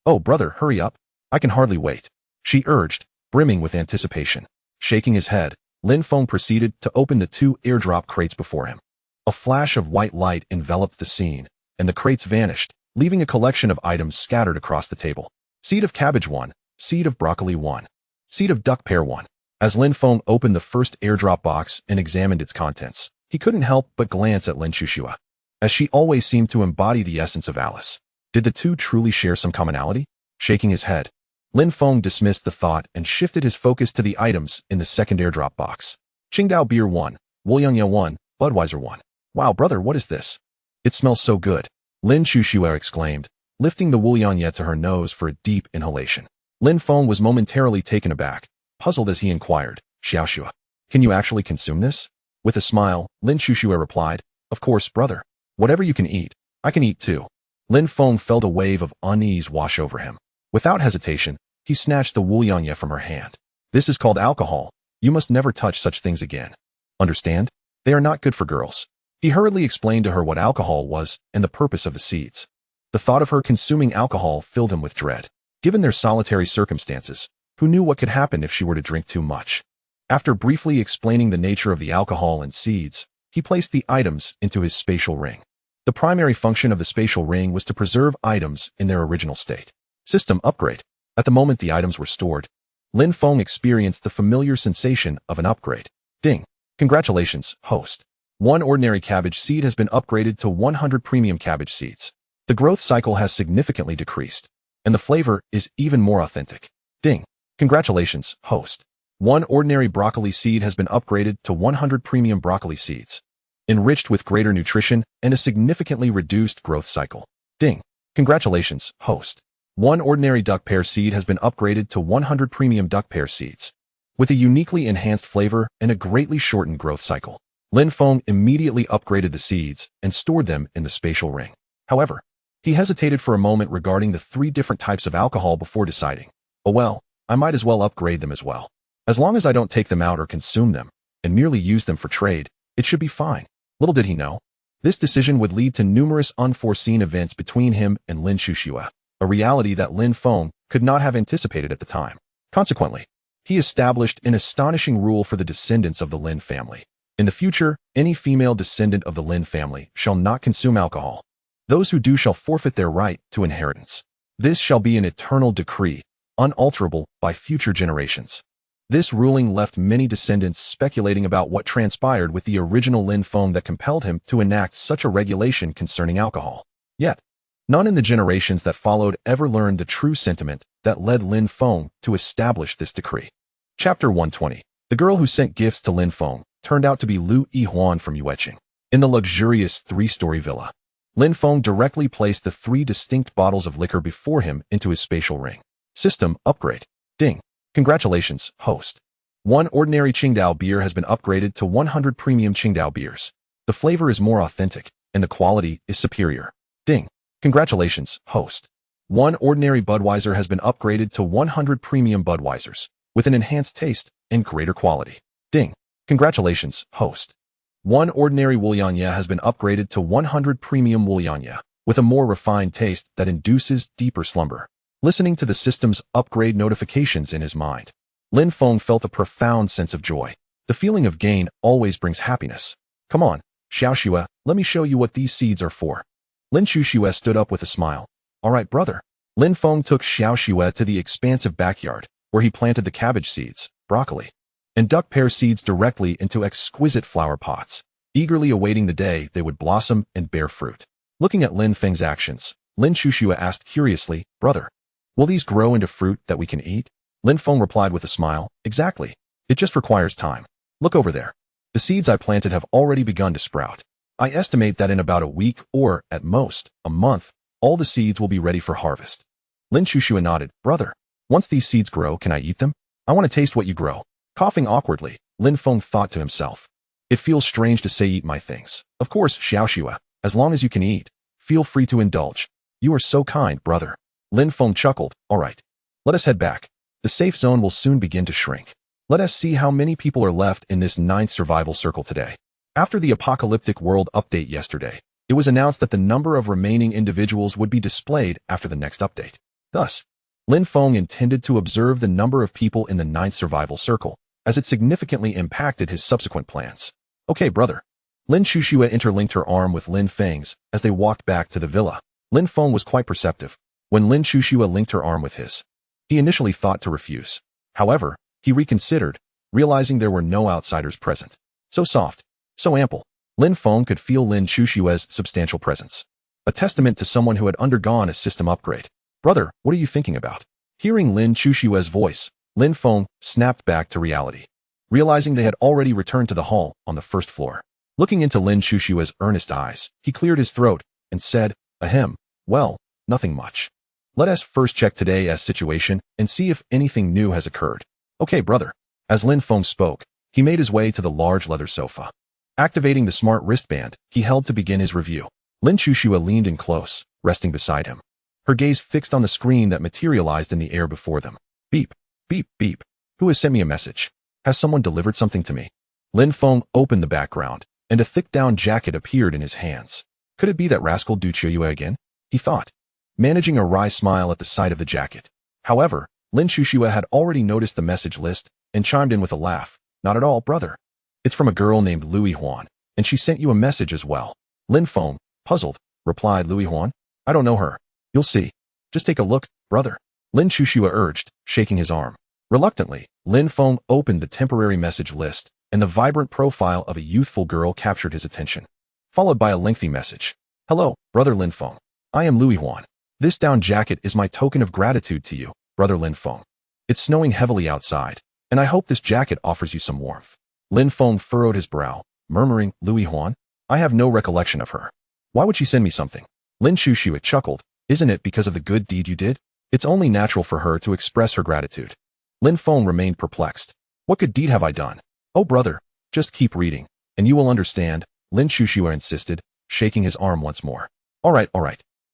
"Oh, brother, hurry up. I can hardly wait," she urged, brimming with anticipation. Shaking his head, Lin Feng proceeded to open the 2 airdrop crates before him. A flash of white light enveloped the scene, and the crates vanished, leaving a collection of items scattered across the table. Seed of cabbage 1, seed of broccoli 1, seed of duck pear 1. As Lin Feng opened the first airdrop box and examined its contents, he couldn't help but glance at Lin Chuxue, as she always seemed to embody the essence of Alice. Did the 2 truly share some commonality? Shaking his head, Lin Feng dismissed the thought and shifted his focus to the items in the second airdrop box. Qingdao beer 1, Wuliangye 1, Budweiser 1. Wow, brother, what is this? It smells so good. Lin Chuxue exclaimed, lifting the Wuliangye to her nose for a deep inhalation. Lin Feng was momentarily taken aback, puzzled as he inquired, Xiaoxue, can you actually consume this? With a smile, Lin Chuxue replied, of course, brother. Whatever you can eat, I can eat too. Lin Feng felt a wave of unease wash over him. Without hesitation, he snatched the Wuliangye from her hand. This is called alcohol. You must never touch such things again. Understand? They are not good for girls. He hurriedly explained to her what alcohol was and the purpose of the seeds. The thought of her consuming alcohol filled him with dread. Given their solitary circumstances, who knew what could happen if she were to drink too much? After briefly explaining the nature of the alcohol and seeds, he placed the items into his spatial ring. The primary function of the spatial ring was to preserve items in their original state. System upgrade. At the moment the items were stored, Lin Feng experienced the familiar sensation of an upgrade. Ding. Congratulations, host. 1 ordinary cabbage seed has been upgraded to 100 premium cabbage seeds. The growth cycle has significantly decreased, and the flavor is even more authentic. Ding. Congratulations, host. 1 ordinary broccoli seed has been upgraded to 100 premium broccoli seeds, enriched with greater nutrition and a significantly reduced growth cycle. Ding. Congratulations, host. 1 ordinary duck pear seed has been upgraded to 100 premium duck pear seeds, with a uniquely enhanced flavor and a greatly shortened growth cycle. Lin Feng immediately upgraded the seeds and stored them in the spatial ring. However, he hesitated for a moment regarding the 3 different types of alcohol before deciding, oh well, I might as well upgrade them as well. As long as I don't take them out or consume them, and merely use them for trade, it should be fine. Little did he know, this decision would lead to numerous unforeseen events between him and Lin Chuxue, a reality that Lin Feng could not have anticipated at the time. Consequently, he established an astonishing rule for the descendants of the Lin family. In the future, any female descendant of the Lin family shall not consume alcohol. Those who do shall forfeit their right to inheritance. This shall be an eternal decree, unalterable by future generations. This ruling left many descendants speculating about what transpired with the original Lin Feng that compelled him to enact such a regulation concerning alcohol. Yet, none in the generations that followed ever learned the true sentiment that led Lin Feng to establish this decree. Chapter 120. The girl who sent gifts to Lin Feng turned out to be Lu Yihuan from Yueqing. In the luxurious 3-story villa, Lin Feng directly placed the 3 distinct bottles of liquor before him into his spatial ring. System upgrade. Ding. Congratulations, host. 1 ordinary Qingdao beer has been upgraded to 100 premium Qingdao beers. The flavor is more authentic, and the quality is superior. Ding. Congratulations, host. 1 ordinary Budweiser has been upgraded to 100 premium Budweisers, with an enhanced taste and greater quality. Ding. Congratulations, host. 1 ordinary Wuliangye has been upgraded to 100 premium Wuliangye, with a more refined taste that induces deeper slumber. Listening to the system's upgrade notifications in his mind, Lin Feng felt a profound sense of joy. The feeling of gain always brings happiness. Come on, Xiaoxue, let me show you what these seeds are for. Lin Chuxue stood up with a smile. All right, brother. Lin Feng took Xiaoxue to the expansive backyard, where he planted the cabbage seeds, broccoli, and duck pear seeds directly into exquisite flower pots, eagerly awaiting the day they would blossom and bear fruit. Looking at Lin Feng's actions, Lin Chuxue asked curiously, brother, will these grow into fruit that we can eat? Lin Feng replied with a smile, exactly. It just requires time. Look over there. The seeds I planted have already begun to sprout. I estimate that in about a week or, at most, a month, all the seeds will be ready for harvest. Lin Chuxue nodded, brother, once these seeds grow, can I eat them? I want to taste what you grow. Coughing awkwardly, Lin Feng thought to himself, it feels strange to say eat my things. Of course, Xiaoxue, as long as you can eat, feel free to indulge. You are so kind, brother. Lin Feng chuckled, all right. Let us head back. The safe zone will soon begin to shrink. Let us see how many people are left in this 9th survival circle today. After the apocalyptic world update yesterday, it was announced that the number of remaining individuals would be displayed after the next update. Thus, Lin Feng intended to observe the number of people in the 9th survival circle, as it significantly impacted his subsequent plans. Okay, brother. Lin Chuxue interlinked her arm with Lin Feng's as they walked back to the villa. Lin Feng was quite perceptive. When Lin Chuxue linked her arm with his, he initially thought to refuse. However, he reconsidered, realizing there were no outsiders present. So soft, so ample. Lin Feng could feel Lin Chuxue's substantial presence, a testament to someone who had undergone a system upgrade. Brother, what are you thinking about? Hearing Lin Chuxue's voice, Lin Feng snapped back to reality. realizing they had already returned to the hall on the first floor. Looking into Lin Shushua's earnest eyes, he cleared his throat and said, "Ahem, well, nothing much. Let us first check today's situation and see if anything new has occurred." "Okay, brother." As Lin Feng spoke, he made his way to the large leather sofa. Activating the smart wristband he held to begin his review, Lin Shushua leaned in close, resting beside him. Her gaze fixed on the screen that materialized in the air before them. Beep, beep, beep. Who has sent me a message? Has someone delivered something to me? Lin Feng opened the background, and a thick down jacket appeared in his hands. Could it be that rascal Du Chuyue again? He thought, managing a wry smile at the sight of the jacket. However, Lin Shushua had already noticed the message list and chimed in with a laugh. "Not at all, brother. It's from a girl named Louis Huan, and she sent you a message as well." Lin Feng, puzzled, replied, "Louis Huan? I don't know her. You'll see. Just take a look, brother," Lin Shushua urged, shaking his arm. Reluctantly, Lin Feng opened the temporary message list, and the vibrant profile of a youthful girl captured his attention, followed by a lengthy message. "Hello, brother Lin Feng. I am Louis Huan. This down jacket is my token of gratitude to you, brother Lin Feng. It's snowing heavily outside, and I hope this jacket offers you some warmth." Lin Feng furrowed his brow, murmuring, "Louis Huan? I have no recollection of her. Why would she send me something?" Lin Shushua chuckled. "Isn't it because of the good deed you did? It's only natural for her to express her gratitude." Lin Feng remained perplexed. "What good deed have I done?" "Oh, brother, just keep reading, and you will understand," Lin Shushua insisted, shaking his arm once more. All right.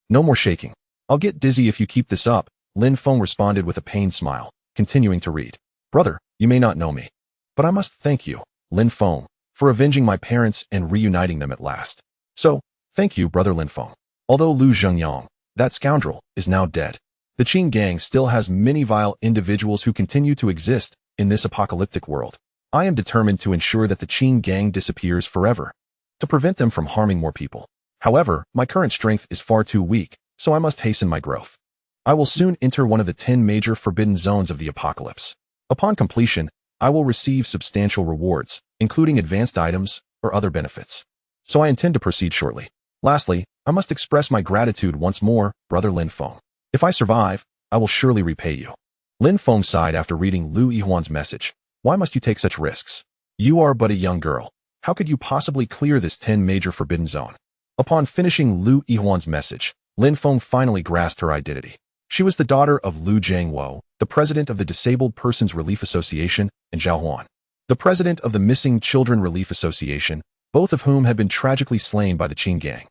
No more shaking. I'll get dizzy if you keep this up," Lin Feng responded with a pained smile, continuing to read. "Brother, you may not know me, but I must thank you, Lin Feng, for avenging my parents and reuniting them at last. So, thank you, brother Lin Feng. Although Lu Zhengyang, that scoundrel, is now dead, the Qing gang still has many vile individuals who continue to exist in this apocalyptic world. I am determined to ensure that the Qing gang disappears forever, to prevent them from harming more people. However, my current strength is far too weak, so I must hasten my growth. I will soon enter one of the 10 major forbidden zones of the apocalypse. Upon completion, I will receive substantial rewards, including advanced items or other benefits. So I intend to proceed shortly. Lastly, I must express my gratitude once more, brother Lin Feng. If I survive, I will surely repay you." Lin Feng sighed after reading Lu Yihuan's message. "Why must you take such risks? You are but a young girl. How could you possibly clear this 10 major forbidden zone?" Upon finishing Lu Yihuan's message, Lin Feng finally grasped her identity. She was the daughter of Lu Jiangwo, the president of the Disabled Persons Relief Association, and Zhao Huan, the president of the Missing Children Relief Association, both of whom had been tragically slain by the Qing gang.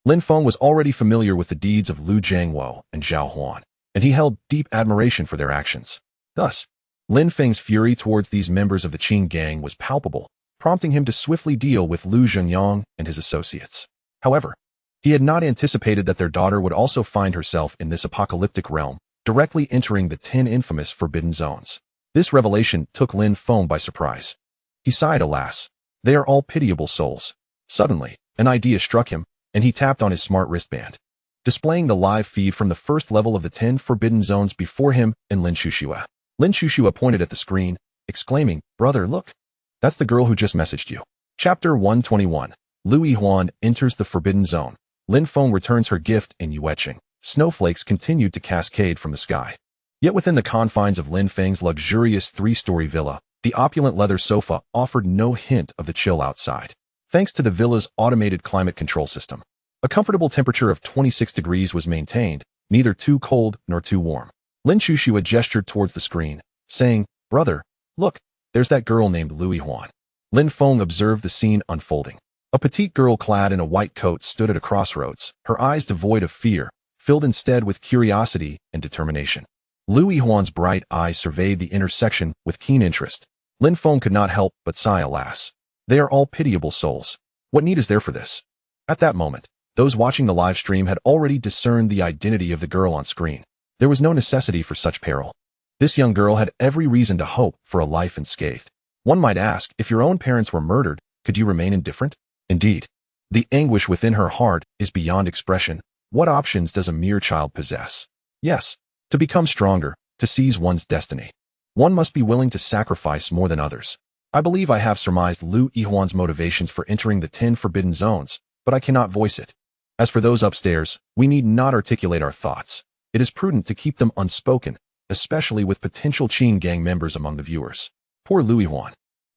Lin Feng was already familiar with the deeds of Lu Jiangwo and Zhao Huan, and he held deep admiration for their actions. Thus, Lin Feng's fury towards these members of the Qing gang was palpable, prompting him to swiftly deal with Lu Zhengyang and his associates. However, he had not anticipated that their daughter would also find herself in this apocalyptic realm, directly entering the 10 infamous forbidden zones. This revelation took Lin Feng by surprise. He sighed, "Alas, they are all pitiable souls." Suddenly, an idea struck him, and he tapped on his smart wristband, displaying the live feed from the first level of the 10 forbidden zones before him and Lin Shushua. Lin Shushua pointed at the screen, exclaiming, "Brother, look! That's the girl who just messaged you." Chapter 121. Louis Huan enters the forbidden zone. Lin Feng returns her gift in Yueching. Snowflakes continued to cascade from the sky. Yet within the confines of Lin Feng's luxurious 3-story villa, the opulent leather sofa offered no hint of the chill outside. Thanks to the villa's automated climate control system, a comfortable temperature of 26 degrees was maintained, neither too cold nor too warm. Lin Shushua gestured towards the screen, saying, "Brother, look, there's that girl named Louis Huan." Lin Feng observed the scene unfolding. A petite girl clad in a white coat stood at a crossroads, her eyes devoid of fear, filled instead with curiosity and determination. Louis Huan's bright eyes surveyed the intersection with keen interest. Lin Feng could not help but sigh, "Alas, they are all pitiable souls. What need is there for this?" At that moment, those watching the live stream had already discerned the identity of the girl on screen. There was no necessity for such peril. This young girl had every reason to hope for a life unscathed. One might ask, if your own parents were murdered, could you remain indifferent? Indeed, the anguish within her heart is beyond expression. What options does a mere child possess? Yes, to become stronger, to seize one's destiny, one must be willing to sacrifice more than others. I believe I have surmised Lu Yihuan's motivations for entering the 10 forbidden zones, but I cannot voice it. As for those upstairs, we need not articulate our thoughts. It is prudent to keep them unspoken, especially with potential Qing gang members among the viewers. Poor Louis Huan.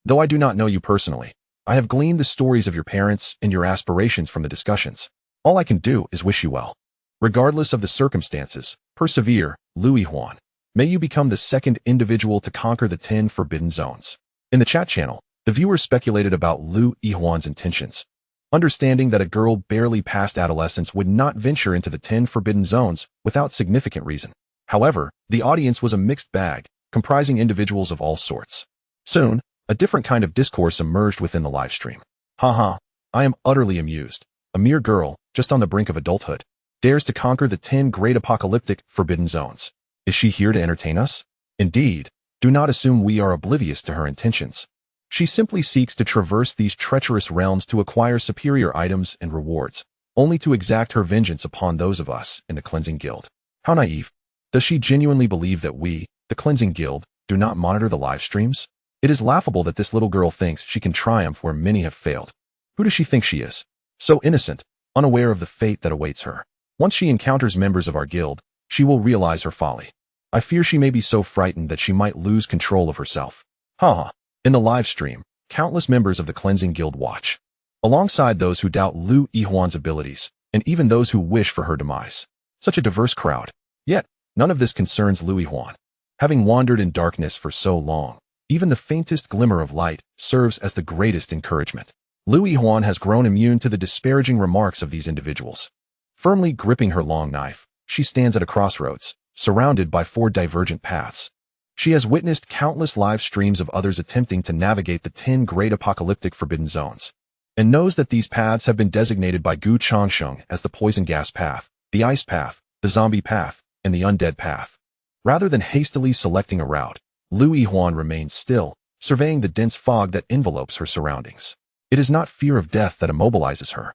Though I do not know you personally, I have gleaned the stories of your parents and your aspirations from the discussions. All I can do is wish you well. Regardless of the circumstances, persevere, Louis Huan. May you become the second individual to conquer the 10 forbidden zones. In the chat channel, the viewers speculated about Louis Huan's intentions. Understanding that a girl barely past adolescence would not venture into the 10 forbidden zones without significant reason. However, the audience was a mixed bag, comprising individuals of all sorts. Soon, a different kind of discourse emerged within the livestream. Haha, I am utterly amused. A mere girl, just on the brink of adulthood, dares to conquer the 10 great apocalyptic forbidden zones. Is she here to entertain us? Indeed, do not assume we are oblivious to her intentions. She simply seeks to traverse these treacherous realms to acquire superior items and rewards, only to exact her vengeance upon those of us in the Cleansing Guild. How naive. Does she genuinely believe that we, the Cleansing Guild, do not monitor the live streams? It is laughable that this little girl thinks she can triumph where many have failed. Who does she think she is? So innocent, unaware of the fate that awaits her. Once she encounters members of our guild, she will realize her folly. I fear she may be so frightened that she might lose control of herself. Haha. In the live stream, countless members of the Cleansing Guild watch, alongside those who doubt Lu Yihuan's abilities, and even those who wish for her demise. Such a diverse crowd. Yet, none of this concerns Lu Yihuan. Having wandered in darkness for so long, even the faintest glimmer of light serves as the greatest encouragement. Lu Yihuan has grown immune to the disparaging remarks of these individuals. Firmly gripping her long knife, she stands at a crossroads, surrounded by 4 divergent paths. She has witnessed countless live streams of others attempting to navigate the 10 great apocalyptic forbidden zones, and knows that these paths have been designated by Gu Changsheng as the poison gas path, the ice path, the zombie path, and the undead path. Rather than hastily selecting a route, Lu Yihuan remains still, surveying the dense fog that envelopes her surroundings. It is not fear of death that immobilizes her,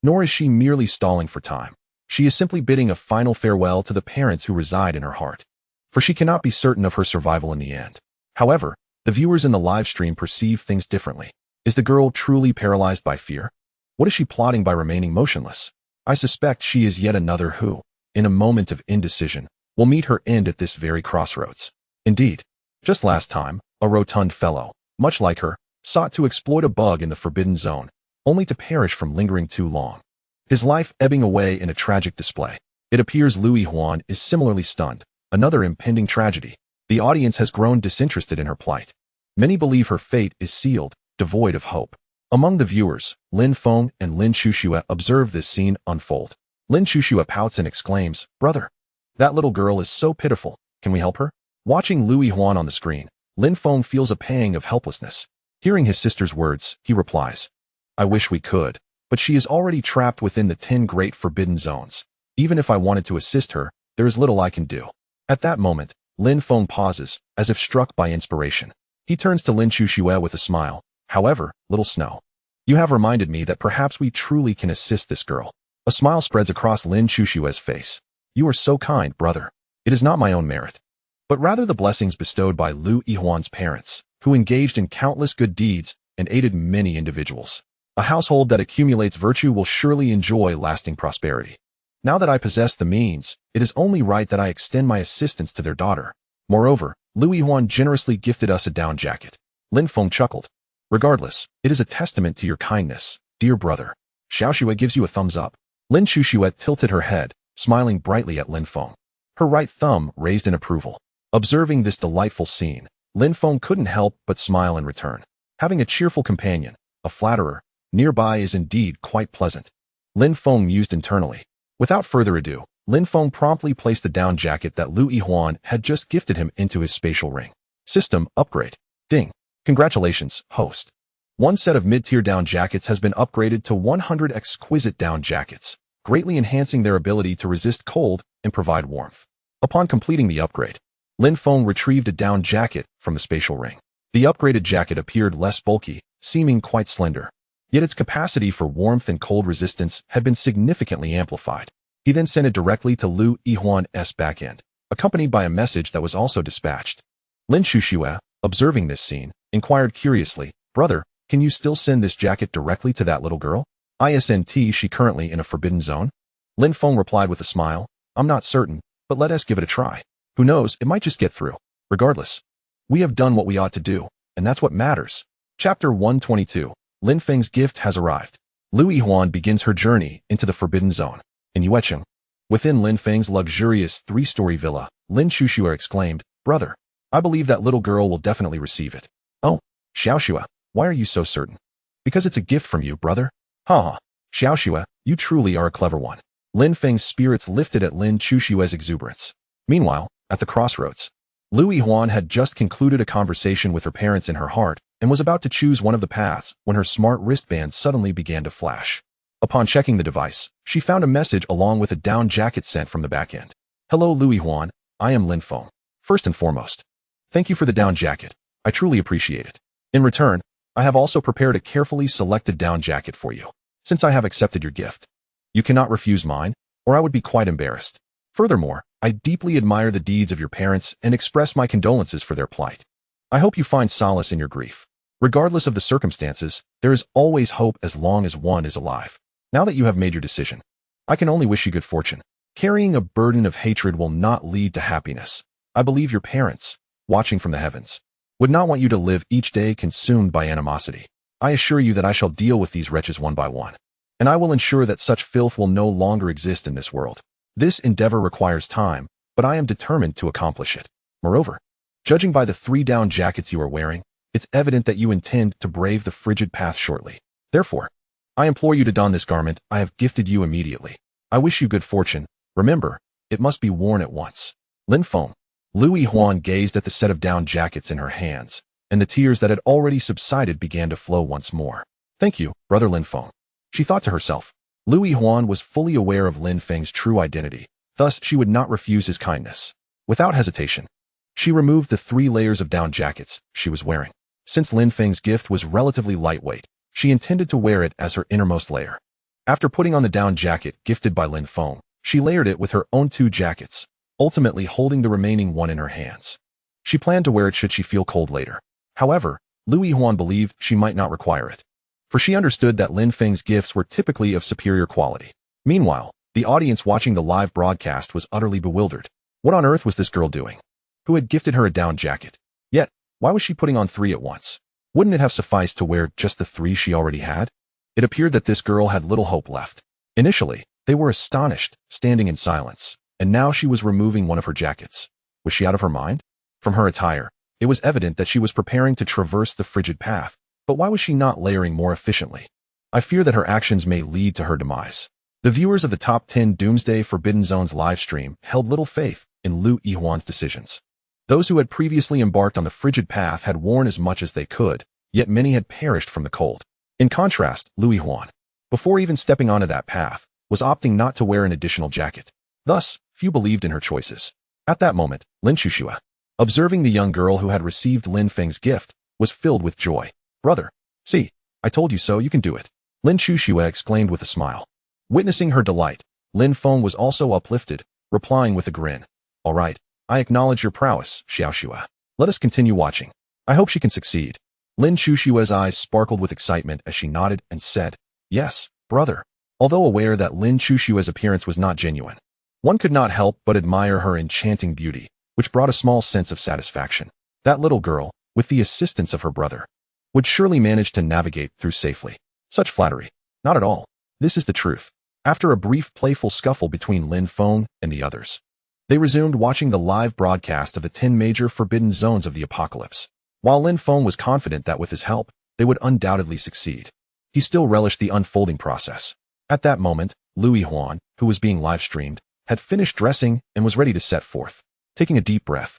nor is she merely stalling for time. She is simply bidding a final farewell to the parents who reside in her heart, for she cannot be certain of her survival in the end. However, the viewers in the live stream perceive things differently. Is the girl truly paralyzed by fear? What is she plotting by remaining motionless? I suspect she is yet another who, in a moment of indecision, will meet her end at this very crossroads. Indeed, just last time, a rotund fellow, much like her, sought to exploit a bug in the forbidden zone, only to perish from lingering too long. His life ebbing away in a tragic display. It appears Lu Yihuan is similarly stunned. Another impending tragedy. The audience has grown disinterested in her plight. Many believe her fate is sealed, devoid of hope. Among the viewers, Lin Feng and Lin Shushue observe this scene unfold. Lin Shushue pouts and exclaims, "Brother, that little girl is so pitiful. Can we help her?" Watching Lu Yihuan on the screen, Lin Feng feels a pang of helplessness. Hearing his sister's words, he replies, "I wish we could, but she is already trapped within the 10 great forbidden zones. Even if I wanted to assist her, there is little I can do." At that moment, Lin Feng pauses, as if struck by inspiration. He turns to Lin Shushue with a smile. "However, little Snow, you have reminded me that perhaps we truly can assist this girl." A smile spreads across Lin Shushue's face. "You are so kind, brother. It is not my own merit, but rather the blessings bestowed by Lu Yihuan's parents, who engaged in countless good deeds and aided many individuals. A household that accumulates virtue will surely enjoy lasting prosperity. Now that I possess the means, it is only right that I extend my assistance to their daughter. Moreover, Lu Yihuan generously gifted us a down jacket." Lin Feng chuckled. "Regardless, it is a testament to your kindness, dear brother." Xiaoxue gives you a thumbs up. Lin Shushue tilted her head, smiling brightly at Lin Feng. Her right thumb raised in approval. Observing this delightful scene, Lin Feng couldn't help but smile in return. Having a cheerful companion, a flatterer, nearby is indeed quite pleasant. Lin Feng mused internally. Without further ado, Lin Feng promptly placed the down jacket that Lu Yihuan had just gifted him into his spatial ring. System upgrade. Ding. Congratulations, host. One set of mid-tier down jackets has been upgraded to 100 exquisite down jackets, greatly enhancing their ability to resist cold and provide warmth. Upon completing the upgrade, Lin Feng retrieved a down jacket from the spatial ring. The upgraded jacket appeared less bulky, seeming quite slender. Yet its capacity for warmth and cold resistance had been significantly amplified. He then sent it directly to Lu Yihuan's backend, accompanied by a message that was also dispatched. Lin Shushue, observing this scene, inquired curiously, "Brother, can you still send this jacket directly to that little girl? Isn't she currently in a forbidden zone?" Lin Feng replied with a smile, "I'm not certain, but let us give it a try. Who knows, it might just get through. Regardless, we have done what we ought to do, and that's what matters." Chapter 122. Lin Feng's gift has arrived. Lu Yihuan begins her journey into the Forbidden Zone. In Yuecheng, within Lin Feng's luxurious three-story villa, Lin Chuxue exclaimed, "Brother, I believe that little girl will definitely receive it." "Oh, Xiaoxue, why are you so certain?" "Because it's a gift from you, brother." "Ha. Xiaoxue, you truly are a clever one." Lin Feng's spirits lifted at Lin Chuxue's exuberance. Meanwhile, at the crossroads, Lu Yihuan had just concluded a conversation with her parents in her heart and was about to choose one of the paths when her smart wristband suddenly began to flash. Upon checking the device, she found a message along with a down jacket sent from the back end. "Hello Lu Yihuan, I am Lin Feng. First and foremost, thank you for the down jacket. I truly appreciate it. In return, I have also prepared a carefully selected down jacket for you. Since I have accepted your gift, you cannot refuse mine, or I would be quite embarrassed. Furthermore, I deeply admire the deeds of your parents and express my condolences for their plight. I hope you find solace in your grief. Regardless of the circumstances, there is always hope as long as one is alive. Now that you have made your decision, I can only wish you good fortune. Carrying a burden of hatred will not lead to happiness. I believe your parents, watching from the heavens, would not want you to live each day consumed by animosity. I assure you that I shall deal with these wretches one by one, and I will ensure that such filth will no longer exist in this world. This endeavor requires time, but I am determined to accomplish it. Moreover, judging by the 3 down jackets you are wearing, it's evident that you intend to brave the frigid path shortly. Therefore, I implore you to don this garment I have gifted you immediately. I wish you good fortune. Remember, it must be worn at once." Lin Feng. Lu Yihuan gazed at the set of down jackets in her hands, and the tears that had already subsided began to flow once more. "Thank you, brother Lin Feng," she thought to herself. Lu Yihuan was fully aware of Lin Feng's true identity, thus she would not refuse his kindness. Without hesitation, she removed the 3 layers of down jackets she was wearing. Since Lin Feng's gift was relatively lightweight, she intended to wear it as her innermost layer. After putting on the down jacket gifted by Lin Feng, she layered it with her own 2 jackets, ultimately holding the remaining one in her hands. She planned to wear it should she feel cold later. However, Lu Yihuan believed she might not require it, for she understood that Lin Feng's gifts were typically of superior quality. Meanwhile, the audience watching the live broadcast was utterly bewildered. What on earth was this girl doing? Who had gifted her a down jacket? Yet, why was she putting on 3 at once? Wouldn't it have sufficed to wear just the 3 she already had? It appeared that this girl had little hope left. Initially, they were astonished, standing in silence, and now she was removing one of her jackets. Was she out of her mind? From her attire, it was evident that she was preparing to traverse the frigid path, but why was she not layering more efficiently? I fear that her actions may lead to her demise. The viewers of the Top 10 Doomsday Forbidden Zones live stream held little faith in Lu Yihuan's decisions. Those who had previously embarked on the frigid path had worn as much as they could, yet many had perished from the cold. In contrast, Lu Yihuan, before even stepping onto that path, was opting not to wear an additional jacket. Thus, few believed in her choices. At that moment, Lin Chuxue, observing the young girl who had received Lin Feng's gift, was filled with joy. "Brother, see, I told you so, you can do it," Lin Chuxue exclaimed with a smile. Witnessing her delight, Lin Feng was also uplifted, replying with a grin. "All right, I acknowledge your prowess, Xiaoxue. Let us continue watching. I hope she can succeed." Lin Chuxue's eyes sparkled with excitement as she nodded and said, "Yes, brother." Although aware that Lin Chuxue's appearance was not genuine, one could not help but admire her enchanting beauty, which brought a small sense of satisfaction. That little girl, with the assistance of her brother, would surely manage to navigate through safely. Such flattery. Not at all. This is the truth. After a brief playful scuffle between Lin Feng and the others, they resumed watching the live broadcast of the 10 major forbidden zones of the apocalypse. While Lin Feng was confident that with his help, they would undoubtedly succeed, he still relished the unfolding process. At that moment, Lu Yihuan, who was being live-streamed, had finished dressing and was ready to set forth. Taking a deep breath,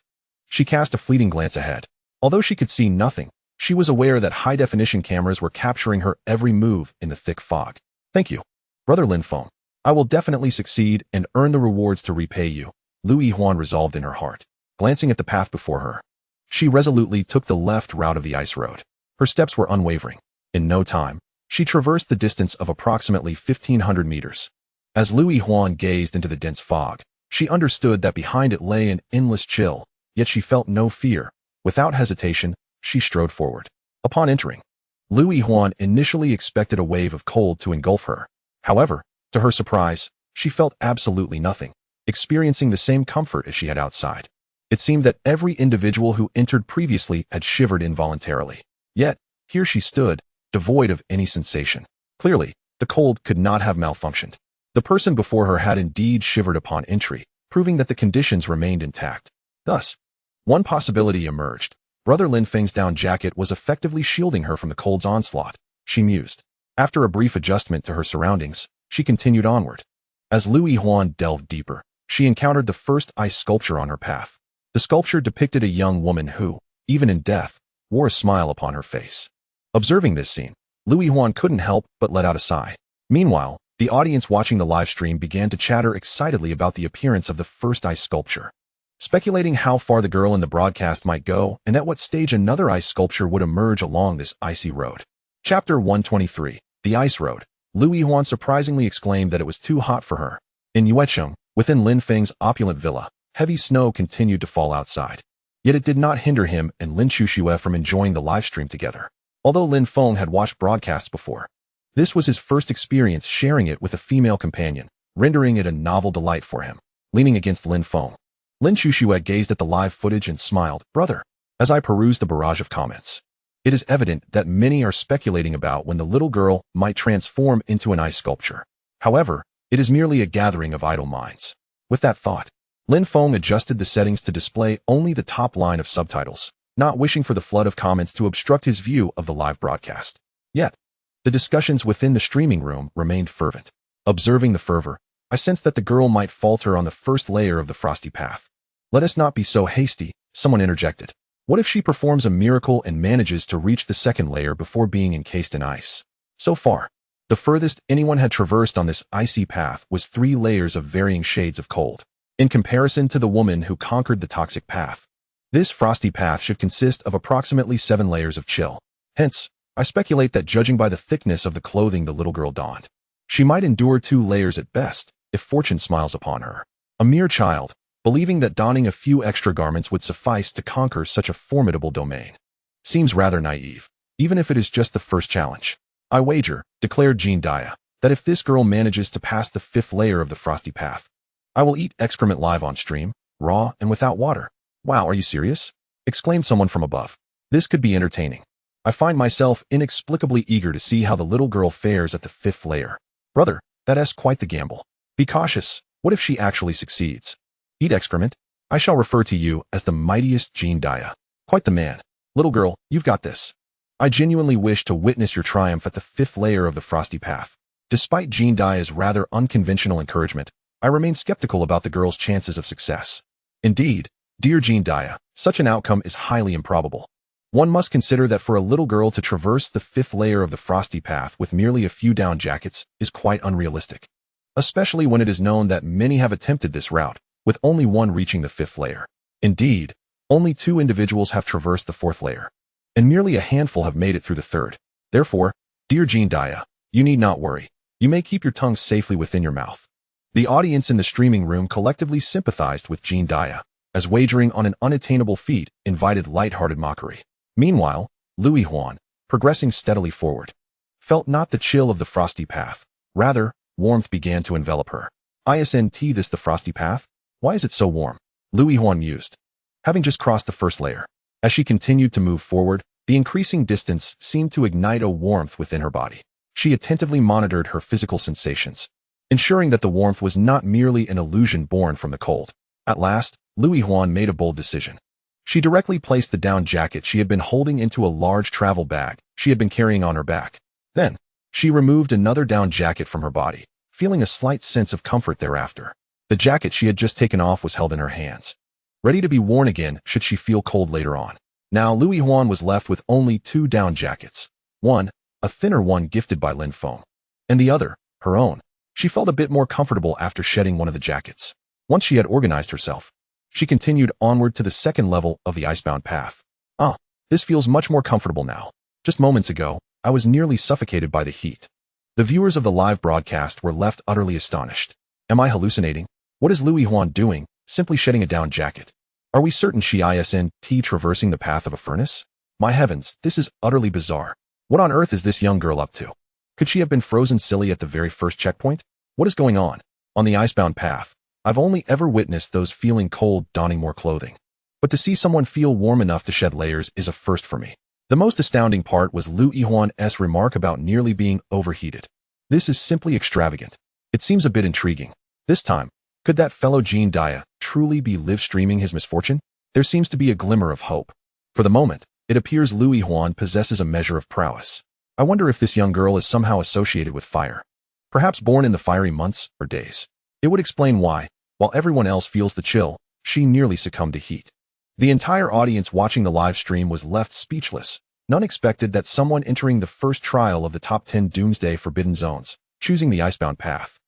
she cast a fleeting glance ahead. Although she could see nothing, she was aware that high-definition cameras were capturing her every move in the thick fog. "Thank you, brother Lin Feng. I will definitely succeed and earn the rewards to repay you," Lu Yihuan resolved in her heart. Glancing at the path before her, she resolutely took the left route of the ice road. Her steps were unwavering. In no time, she traversed the distance of approximately 1,500 meters. As Lu Yihuan gazed into the dense fog, she understood that behind it lay an endless chill, yet she felt no fear. Without hesitation, she strode forward. Upon entering, Lu Yihuan initially expected a wave of cold to engulf her. However, to her surprise, she felt absolutely nothing, experiencing the same comfort as she had outside. It seemed that every individual who entered previously had shivered involuntarily. Yet, Here she stood, devoid of any sensation. Clearly, the cold could not have malfunctioned. The person before her had indeed shivered upon entry, proving that the conditions remained intact. Thus, one possibility emerged. Brother Lin Feng's down jacket was effectively shielding her from the cold's onslaught, she mused. After a brief adjustment to her surroundings, she continued onward. As Lu Yihuan delved deeper, she encountered the first ice sculpture on her path. The sculpture depicted a young woman who, even in death, wore a smile upon her face. Observing this scene, Lu Yihuan couldn't help but let out a sigh. Meanwhile, the audience watching the live stream began to chatter excitedly about the appearance of the first ice sculpture, speculating how far the girl in the broadcast might go and at what stage another ice sculpture would emerge along this icy road. Chapter 123, The Ice Road. Lu Yihuan surprisingly exclaimed that it was too hot for her. In Yuecheng, within Lin Feng's opulent villa, heavy snow continued to fall outside. Yet it did not hinder him and Lin Chuxue from enjoying the live stream together. Although Lin Feng had watched broadcasts before, this was his first experience sharing it with a female companion, rendering it a novel delight for him. Leaning against Lin Feng, Lin Chuxue gazed at the live footage and smiled. Brother, as I perused the barrage of comments, it is evident that many are speculating about when the little girl might transform into an ice sculpture. However, it is merely a gathering of idle minds. With that thought, Lin Feng adjusted the settings to display only the top line of subtitles, not wishing for the flood of comments to obstruct his view of the live broadcast. Yet, the discussions within the streaming room remained fervent. Observing the fervor, I sensed that the girl might falter on the first layer of the frosty path. Let us not be so hasty, someone interjected. What if she performs a miracle and manages to reach the second layer before being encased in ice? So far, the furthest anyone had traversed on this icy path was 3 layers of varying shades of cold. In comparison to the woman who conquered the toxic path, this frosty path should consist of approximately 7 layers of chill. Hence, I speculate that judging by the thickness of the clothing the little girl donned, she might endure 2 layers at best, if fortune smiles upon her. A mere child, believing that donning a few extra garments would suffice to conquer such a formidable domain, seems rather naive, even if it is just the first challenge. I wager, declared Jean Dia, that if this girl manages to pass the 5th layer of the frosty path, I will eat excrement live on stream, raw and without water. Wow, are you serious? Exclaimed someone from above. This could be entertaining. I find myself inexplicably eager to see how the little girl fares at the 5th layer. Brother, that's quite the gamble. Be cautious. What if she actually succeeds? Eat excrement? I shall refer to you as the mightiest Jean Dia. Quite the man. Little girl, you've got this. I genuinely wish to witness your triumph at the 5th layer of the frosty path. Despite Jean Dia's rather unconventional encouragement, I remain skeptical about the girl's chances of success. Indeed, dear Jean Dia, such an outcome is highly improbable. One must consider that for a little girl to traverse the 5th layer of the frosty path with merely a few down jackets is quite unrealistic, especially when it is known that many have attempted this route, with only one reaching the 5th layer. Indeed, only 2 individuals have traversed the 4th layer, and merely a handful have made it through the 3rd. Therefore, dear Jean Dia, you need not worry. You may keep your tongue safely within your mouth. The audience in the streaming room collectively sympathized with Jean Dia, as wagering on an unattainable feat invited light-hearted mockery. Meanwhile, Lu Yihuan, progressing steadily forward, felt not the chill of the frosty path. Rather, warmth began to envelop her. Isn't this the frosty path? Why is it so warm? Lu Yihuan mused, having just crossed the 1st layer. As she continued to move forward, the increasing distance seemed to ignite a warmth within her body. She attentively monitored her physical sensations, ensuring that the warmth was not merely an illusion born from the cold. At last, Lu Yihuan made a bold decision. She directly placed the down jacket she had been holding into a large travel bag she had been carrying on her back. Then, she removed another down jacket from her body, feeling a slight sense of comfort thereafter. The jacket she had just taken off was held in her hands, ready to be worn again should she feel cold later on. Now Lu Yihuan was left with only 2 down jackets. One, a thinner one gifted by Lin Feng, and the other, her own. She felt a bit more comfortable after shedding one of the jackets. Once she had organized herself, she continued onward to the 2nd level of the icebound path. This feels much more comfortable now. Just moments ago, I was nearly suffocated by the heat. The viewers of the live broadcast were left utterly astonished. Am I hallucinating? What is Lu Yihuan doing, simply shedding a down jacket? Are we certain she isn't traversing the path of a furnace? My heavens, this is utterly bizarre. What on earth is this young girl up to? Could she have been frozen silly at the very first checkpoint? What is going on? On the icebound path, I've only ever witnessed those feeling cold donning more clothing. But to see someone feel warm enough to shed layers is a first for me. The most astounding part was Lu Yihuan's remark about nearly being overheated. This is simply extravagant. It seems a bit intriguing. This time, could that fellow Jean Dia truly be live-streaming his misfortune? There seems to be a glimmer of hope. For the moment, it appears Lu Yihuan possesses a measure of prowess. I wonder if this young girl is somehow associated with fire. Perhaps born in the fiery months or days. It would explain why, while everyone else feels the chill, she nearly succumbed to heat. The entire audience watching the live stream was left speechless. None expected that someone entering the first trial of the top 10 Doomsday Forbidden Zones, choosing the icebound path,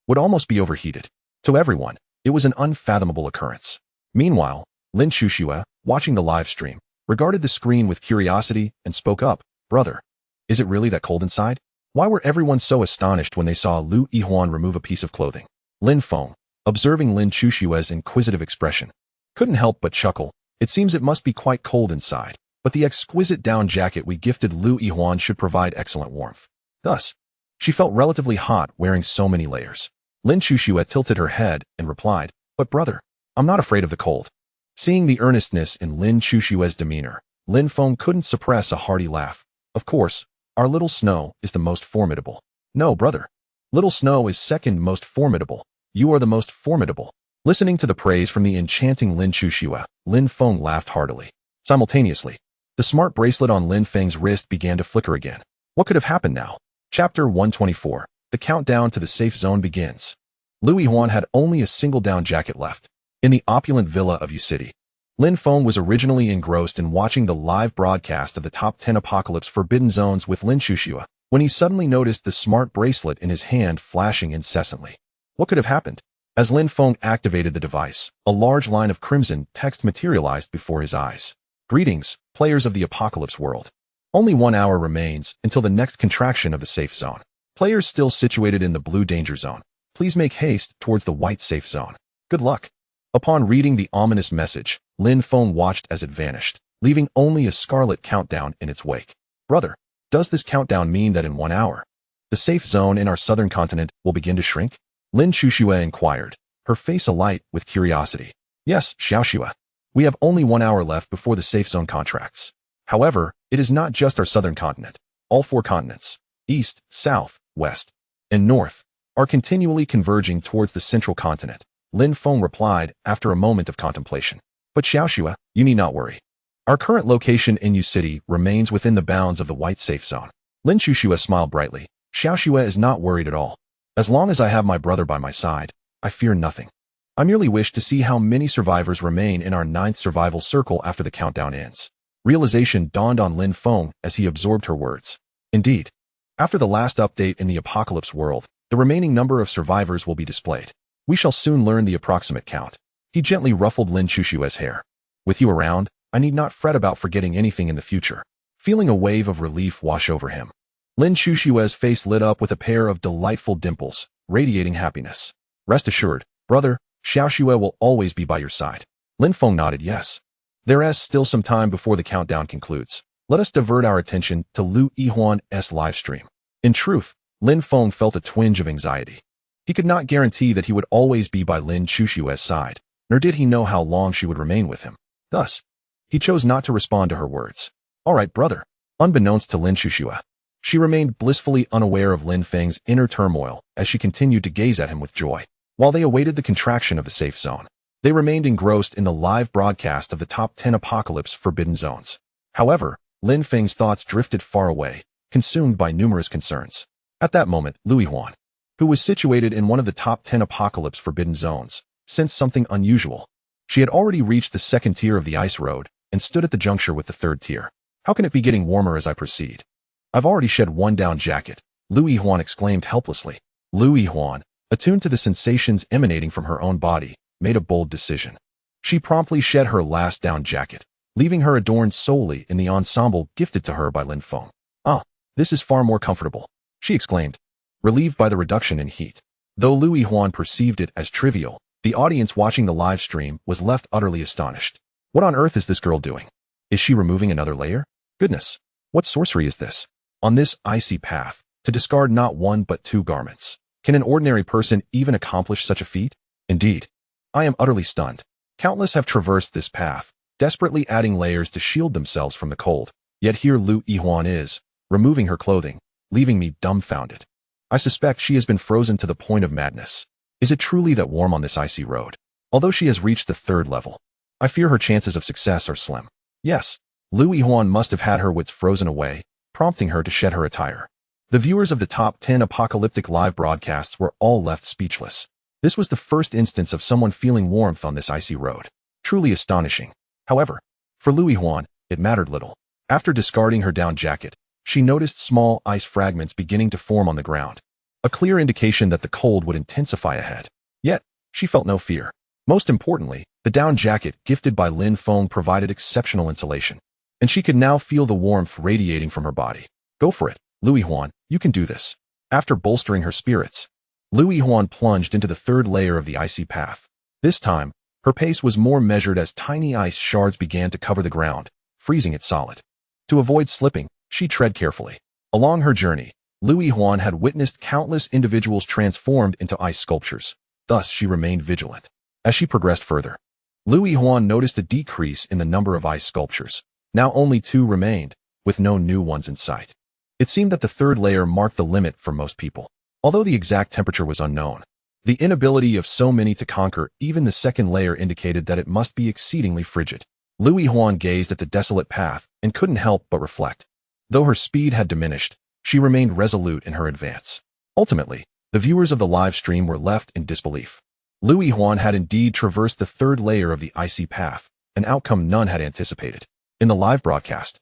would almost be overheated. To everyone, it was an unfathomable occurrence. Meanwhile, Lin Chuxue, watching the live stream, regarded the screen with curiosity and spoke up, "Brother, is it really that cold inside?" Why were everyone so astonished when they saw Lu Yihuan remove a piece of clothing? Lin Feng, observing Lin Chuxue's inquisitive expression, couldn't help but chuckle. It seems it must be quite cold inside, but the exquisite down jacket we gifted Lu Yihuan should provide excellent warmth. Thus, she felt relatively hot wearing so many layers. Lin Chuxue tilted her head and replied, "But brother, I'm not afraid of the cold." Seeing the earnestness in Lin Chuxue's demeanor, Lin Feng couldn't suppress a hearty laugh. "Of course, our little Snow is the most formidable." "No, brother. Little Snow is second most formidable. You are the most formidable." Listening to the praise from the enchanting Lin Chuxue, Lin Feng laughed heartily. Simultaneously, the smart bracelet on Lin Feng's wrist began to flicker again. What could have happened now? Chapter 124. The countdown to the safe zone begins. Lu Yihuan had only a single down jacket left. In the opulent villa of U City, Lin Feng was originally engrossed in watching the live broadcast of the top 10 Apocalypse Forbidden Zones with Lin Chuxue when he suddenly noticed the smart bracelet in his hand flashing incessantly. What could have happened? As Lin Feng activated the device, a large line of crimson text materialized before his eyes. "Greetings, players of the Apocalypse world. Only 1 hour remains until the next contraction of the safe zone. Players still situated in the blue danger zone, please make haste towards the white safe zone. Good luck." Upon reading the ominous message, Lin Feng watched as it vanished, leaving only a scarlet countdown in its wake. "Brother, does this countdown mean that in 1 hour, the safe zone in our southern continent will begin to shrink?" Lin Chuxue inquired, her face alight with curiosity. "Yes, Xiaoxue. We have only 1 hour left before the safe zone contracts. However, it is not just our southern continent. All 4 continents, east, south, west, and north, are continually converging towards the central continent," Lin Feng replied after a moment of contemplation. "But Xiaoxue, you need not worry. Our current location in U City remains within the bounds of the white safe zone." Lin Chuxue smiled brightly. "Xiaoxue is not worried at all. As long as I have my brother by my side, I fear nothing. I merely wish to see how many survivors remain in our 9th survival circle after the countdown ends." Realization dawned on Lin Feng as he absorbed her words. Indeed, after the last update in the Apocalypse world, the remaining number of survivors will be displayed. We shall soon learn the approximate count. He gently ruffled Lin Chuxue's hair. "With you around, I need not fret about forgetting anything in the future." Feeling a wave of relief wash over him, Lin Chuxue's face lit up with a pair of delightful dimples, radiating happiness. "Rest assured, brother, Xiaoxue will always be by your side." Lin Feng nodded yes. "There is still some time before the countdown concludes. Let us divert our attention to Lu Yihuan's live stream." In truth, Lin Feng felt a twinge of anxiety. He could not guarantee that he would always be by Lin Chuxue's side, nor did he know how long she would remain with him. Thus, he chose not to respond to her words. "All right, brother." Unbeknownst to Lin Chuxue, she remained blissfully unaware of Lin Feng's inner turmoil as she continued to gaze at him with joy. While they awaited the contraction of the safe zone, they remained engrossed in the live broadcast of the top 10 Apocalypse Forbidden Zones. However, Lin Feng's thoughts drifted far away, consumed by numerous concerns. At that moment, Lu Yihuan, who was situated in one of the top 10 Apocalypse Forbidden Zones, sensed something unusual. She had already reached the 2nd tier of the ice road and stood at the juncture with the 3rd tier. "How can it be getting warmer as I proceed? I've already shed 1 down jacket," Lu Yihuan exclaimed helplessly. Lu Yihuan, attuned to the sensations emanating from her own body, made a bold decision. She promptly shed her last down jacket, leaving her adorned solely in the ensemble gifted to her by Lin Feng. "Ah, this is far more comfortable," she exclaimed, relieved by the reduction in heat. Though Lu Yihuan perceived it as trivial, the audience watching the live stream was left utterly astonished. What on earth is this girl doing? Is she removing another layer? Goodness, what sorcery is this? On this icy path, to discard not 1 but 2 garments. Can an ordinary person even accomplish such a feat? Indeed, I am utterly stunned. Countless have traversed this path, desperately adding layers to shield themselves from the cold, Yet here Lu Yihuan is, removing her clothing, leaving me dumbfounded. I suspect she has been frozen to the point of madness. Is it truly that warm on this icy road? Although she has reached the 3rd level, I fear her chances of success are slim. Yes, Lu Yihuan must have had her wits frozen away, prompting her to shed her attire. The viewers of the top 10 apocalyptic live broadcasts were all left speechless. This was the first instance of someone feeling warmth on this icy road. Truly astonishing. However, for Lu Yihuan, it mattered little. After discarding her down jacket, she noticed small ice fragments beginning to form on the ground, a clear indication that the cold would intensify ahead. Yet, she felt no fear. Most importantly, the down jacket gifted by Lin Feng provided exceptional insulation, and she could now feel the warmth radiating from her body. Go for it, Lu Yihuan, you can do this. After bolstering her spirits, Lu Yihuan plunged into the 3rd layer of the icy path. This time, her pace was more measured as tiny ice shards began to cover the ground, freezing it solid. To avoid slipping, she tread carefully. Along her journey, Lu Yihuan had witnessed countless individuals transformed into ice sculptures. Thus, she remained vigilant. As she progressed further, Lu Yihuan noticed a decrease in the number of ice sculptures. Now only 2 remained, with no new ones in sight. It seemed that the 3rd layer marked the limit for most people. Although the exact temperature was unknown, the inability of so many to conquer even the 2nd layer indicated that it must be exceedingly frigid. Lu Yihuan gazed at the desolate path and couldn't help but reflect. Though her speed had diminished, she remained resolute in her advance. Ultimately, the viewers of the live stream were left in disbelief. Lu Yihuan had indeed traversed the 3rd layer of the icy path, an outcome none had anticipated. In the live broadcast,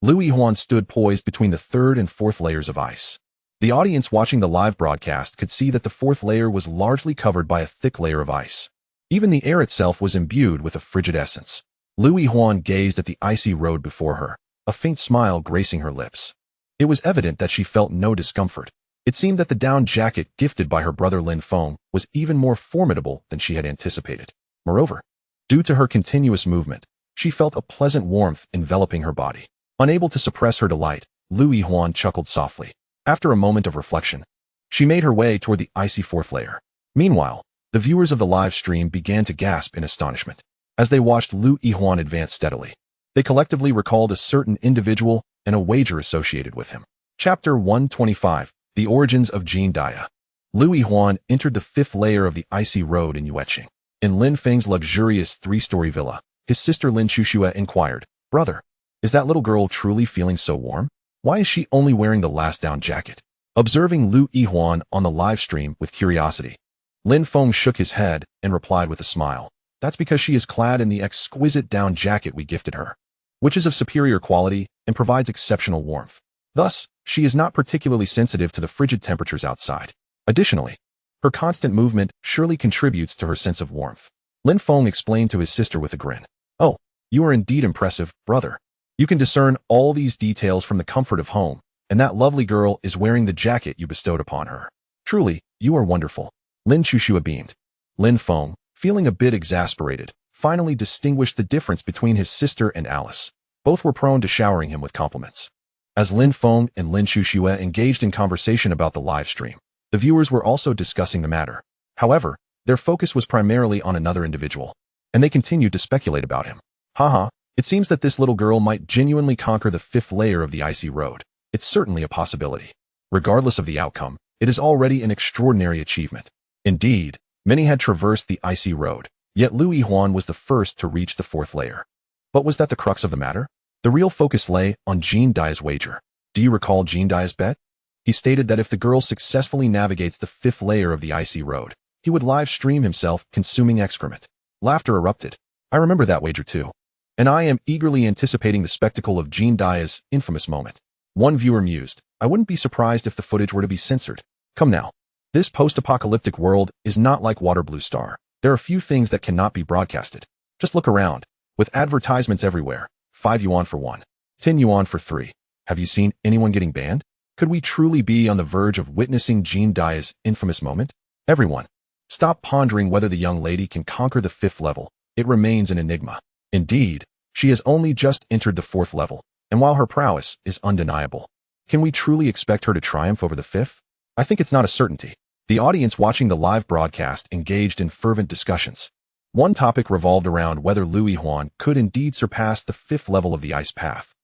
Lu Yihuan stood poised between the 3rd and 4th layers of ice. The audience watching the live broadcast could see that the 4th layer was largely covered by a thick layer of ice. Even the air itself was imbued with a frigid essence. Lu Yihuan gazed at the icy road before her, a faint smile gracing her lips. It was evident that she felt no discomfort. It seemed that the down jacket gifted by her brother Lin Feng was even more formidable than she had anticipated. Moreover, due to her continuous movement, she felt a pleasant warmth enveloping her body. Unable to suppress her delight, Lu Yihuan chuckled softly. After a moment of reflection, she made her way toward the icy 4th layer. Meanwhile, the viewers of the live stream began to gasp in astonishment. As they watched Lu Yihuan advance steadily, they collectively recalled a certain individual and a wager associated with him. Chapter 125, The Origins of Jin Daya. Lu Yihuan entered the 5th layer of the icy road in Yueqing. In Lin Feng's luxurious 3-story villa, his sister Lin Shushua inquired, "Brother, is that little girl truly feeling so warm? Why is she only wearing the last down jacket?" Observing Lu Yihuan on the live stream with curiosity, Lin Feng shook his head and replied with a smile, "That's because she is clad in the exquisite down jacket we gifted her, which is of superior quality and provides exceptional warmth. Thus, she is not particularly sensitive to the frigid temperatures outside. Additionally, her constant movement surely contributes to her sense of warmth." Lin Feng explained to his sister with a grin. "Oh, you are indeed impressive, brother. You can discern all these details from the comfort of home, and that lovely girl is wearing the jacket you bestowed upon her. Truly, you are wonderful." Lin Shushua beamed. Lin Feng, feeling a bit exasperated, finally distinguished the difference between his sister and Alice. Both were prone to showering him with compliments. As Lin Feng and Lin Shushua engaged in conversation about the live stream, the viewers were also discussing the matter. However, their focus was primarily on another individual, and they continued to speculate about him. Haha. It seems that this little girl might genuinely conquer the 5th layer of the icy road. It's certainly a possibility. Regardless of the outcome, it is already an extraordinary achievement. Indeed, many had traversed the icy road, yet Lu Yihuan was the first to reach the 4th layer. But was that the crux of the matter? The real focus lay on Jin Daya's wager. Do you recall Jin Daya's bet? He stated that if the girl successfully navigates the 5th layer of the icy road, he would live stream himself consuming excrement. Laughter erupted. I remember that wager too. And I am eagerly anticipating the spectacle of Jin Daya's infamous moment. One viewer mused, "I wouldn't be surprised if the footage were to be censored." Come now. This post-apocalyptic world is not like Water Blue Star. There are few things that cannot be broadcasted. Just look around. With advertisements everywhere. 5 yuan for 1. 10 yuan for 3. Have you seen anyone getting banned? Could we truly be on the verge of witnessing Jin Daya's infamous moment? Everyone, stop pondering whether the young lady can conquer the 5th level. It remains an enigma. Indeed, she has only just entered the 4th level, and while her prowess is undeniable, can we truly expect her to triumph over the 5th? I think it's not a certainty. The audience watching the live broadcast engaged in fervent discussions. One topic revolved around whether Lu Yihuan could indeed surpass the 5th level of the ice path.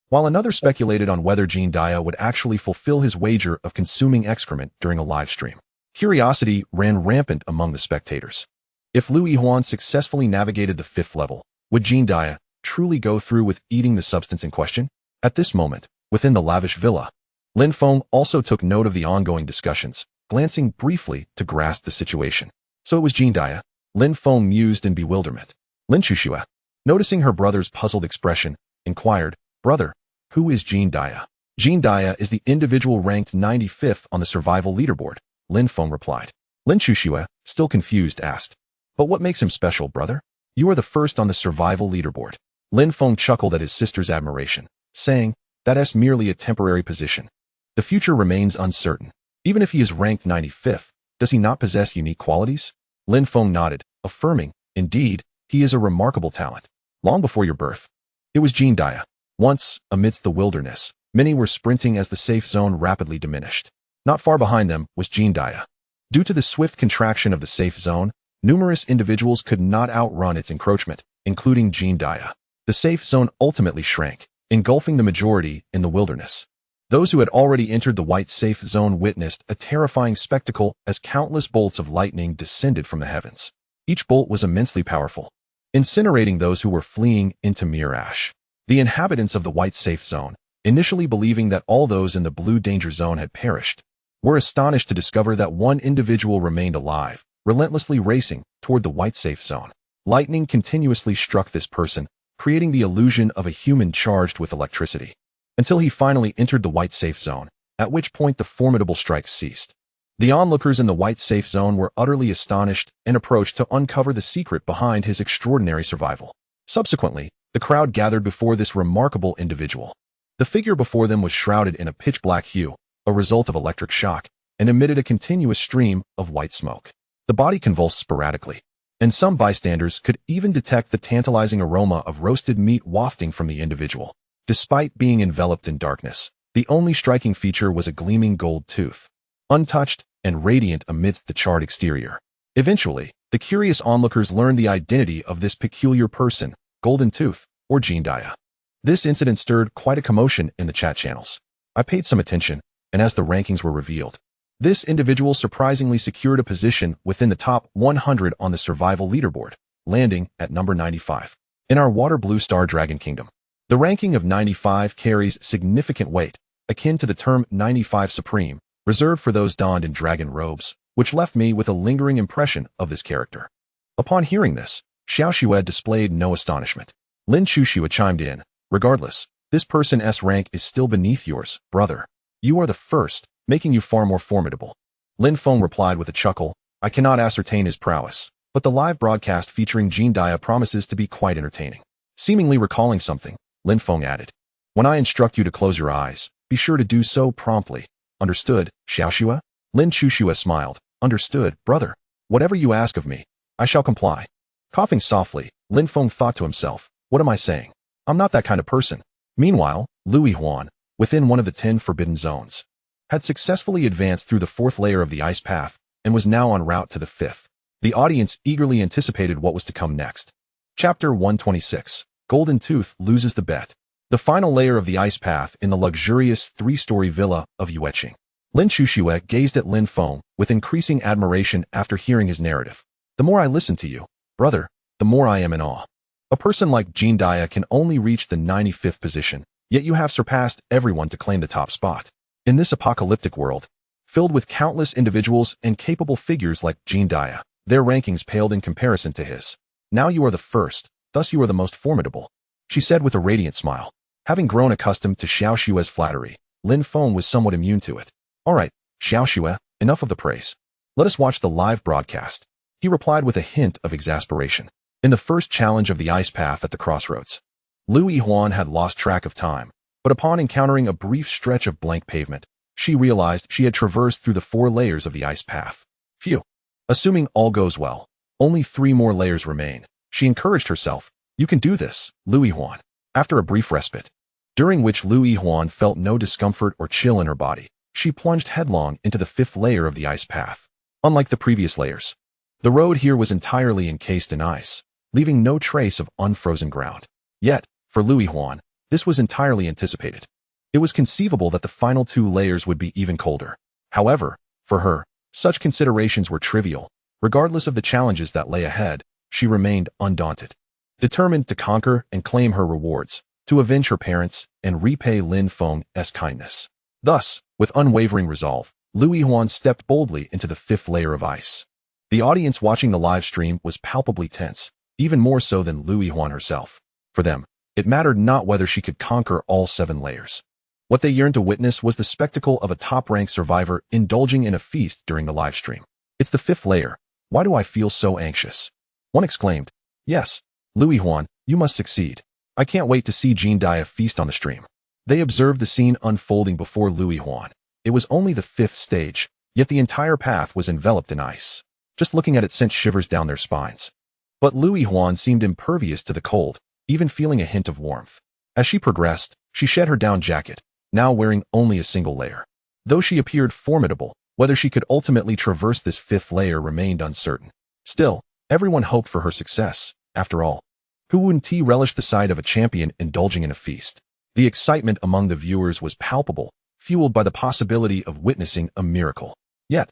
while another speculated on whether Jean Dia would actually fulfill his wager of consuming excrement during a live stream. Curiosity ran rampant among the spectators. If Lu Yihuan successfully navigated the 5th level, would Jean Dia truly go through with eating the substance in question? At this moment, within the lavish villa, Lin Feng also took note of the ongoing discussions, glancing briefly to grasp the situation. So it was Jean Dia. Lin Feng mused in bewilderment. Lin Chuxue, noticing her brother's puzzled expression, inquired, "Brother, who is Jean Dia?" Jean Dia is the individual ranked 95th on the survival leaderboard, Lin Feng replied. Lin Chuxue, still confused, asked, "But what makes him special, brother? You are the first on the survival leaderboard." Lin Feng chuckled at his sister's admiration, saying, "That's merely a temporary position. The future remains uncertain. Even if he is ranked 95th, does he not possess unique qualities?" Lin Feng nodded, affirming, "Indeed, he is a remarkable talent. Long before your birth." It was Jean Dia. Once, amidst the wilderness, many were sprinting as the safe zone rapidly diminished. Not far behind them was Jean Dia. Due to the swift contraction of the safe zone, numerous individuals could not outrun its encroachment, including Jean Dia. The safe zone ultimately shrank, engulfing the majority in the wilderness. Those who had already entered the white safe zone witnessed a terrifying spectacle as countless bolts of lightning descended from the heavens. Each bolt was immensely powerful, incinerating those who were fleeing into mere ash. The inhabitants of the white safe zone, initially believing that all those in the blue danger zone had perished, were astonished to discover that one individual remained alive, relentlessly racing toward the white safe zone. Lightning continuously struck this person, creating the illusion of a human charged with electricity, until he finally entered the white safe zone, at which point the formidable strikes ceased. The onlookers in the white safe zone were utterly astonished and approached to uncover the secret behind his extraordinary survival. Subsequently, the crowd gathered before this remarkable individual. The figure before them was shrouded in a pitch-black hue, a result of electric shock, and emitted a continuous stream of white smoke. The body convulsed sporadically, and some bystanders could even detect the tantalizing aroma of roasted meat wafting from the individual. Despite being enveloped in darkness, the only striking feature was a gleaming gold tooth, untouched and radiant amidst the charred exterior. Eventually, the curious onlookers learned the identity of this peculiar person, Golden Tooth, or Jean Dia. This incident stirred quite a commotion in the chat channels. I paid some attention, and as the rankings were revealed, this individual surprisingly secured a position within the top 100 on the survival leaderboard, landing at number 95. In our water blue star dragon kingdom, the ranking of 95 carries significant weight, akin to the term 95 supreme, reserved for those donned in dragon robes, which left me with a lingering impression of this character. Upon hearing this, Xiao Xue displayed no astonishment. Lin Chuxue chimed in, "Regardless, this person's rank is still beneath yours, brother. You are the first, making you far more formidable." Lin Feng replied with a chuckle, "I cannot ascertain his prowess, but the live broadcast featuring Jean Dia promises to be quite entertaining." Seemingly recalling something, Lin Feng added, "When I instruct you to close your eyes, be sure to do so promptly. Understood, Xiao Xue?" Lin Chuxue smiled. "Understood, brother. Whatever you ask of me, I shall comply." Coughing softly, Lin Feng thought to himself, "What am I saying? I'm not that kind of person." Meanwhile, Lu Yihuan, within one of the 10 forbidden zones, had successfully advanced through the 4th layer of the ice path and was now en route to the 5th. The audience eagerly anticipated what was to come next. Chapter 126. Golden Tooth loses the bet. The final layer of the ice path in the luxurious 3-story villa of Yueqing. Lin Chuxue gazed at Lin Feng with increasing admiration after hearing his narrative. "The more I listen to you, brother, the more I am in awe. A person like Jean Dia can only reach the 95th position, yet you have surpassed everyone to claim the top spot. In this apocalyptic world, filled with countless individuals and capable figures like Jean Dia, their rankings paled in comparison to his. Now you are the first, thus you are the most formidable," she said with a radiant smile. Having grown accustomed to Xiao Xue's flattery, Lin Feng was somewhat immune to it. "All right, Xiao Xue, enough of the praise. Let us watch the live broadcast," he replied with a hint of exasperation. In the first challenge of the ice path at the crossroads, Lu Yihuan had lost track of time, but upon encountering a brief stretch of blank pavement, she realized she had traversed through the 4 layers of the ice path. Phew. Assuming all goes well, only 3 more layers remain. She encouraged herself, "You can do this, Lu Yihuan." After a brief respite, during which Lu Yihuan felt no discomfort or chill in her body, she plunged headlong into the 5th layer of the ice path. Unlike the previous layers, the road here was entirely encased in ice, leaving no trace of unfrozen ground. Yet, for Lu Yihuan, This was entirely anticipated. It was conceivable that the final 2 layers would be even colder. However, for her, such considerations were trivial. Regardless of the challenges that lay ahead, she remained undaunted, determined to conquer and claim her rewards, to avenge her parents and repay Lin Feng's kindness. Thus, with unwavering resolve, Liu Yihuan stepped boldly into the 5th layer of ice. The audience watching the live stream was palpably tense, even more so than Liu Yihuan herself. For them, it mattered not whether she could conquer all 7 layers. What they yearned to witness was the spectacle of a top-ranked survivor indulging in a feast during the live stream. It's the 5th layer. Why do I feel so anxious? One exclaimed. Yes, Liu Yihuan, you must succeed. I can't wait to see Jean Dia feast on the stream. They observed the scene unfolding before Liu Yihuan. It was only the 5th stage, yet the entire path was enveloped in ice. Just looking at it sent shivers down their spines. But Liu Yihuan seemed impervious to the cold, even feeling a hint of warmth. As she progressed, she shed her down jacket, now wearing only a single layer. Though she appeared formidable, whether she could ultimately traverse this 5th layer remained uncertain. Still, everyone hoped for her success. After all, who wouldn't relish the sight of a champion indulging in a feast? The excitement among the viewers was palpable, fueled by the possibility of witnessing a miracle. Yet,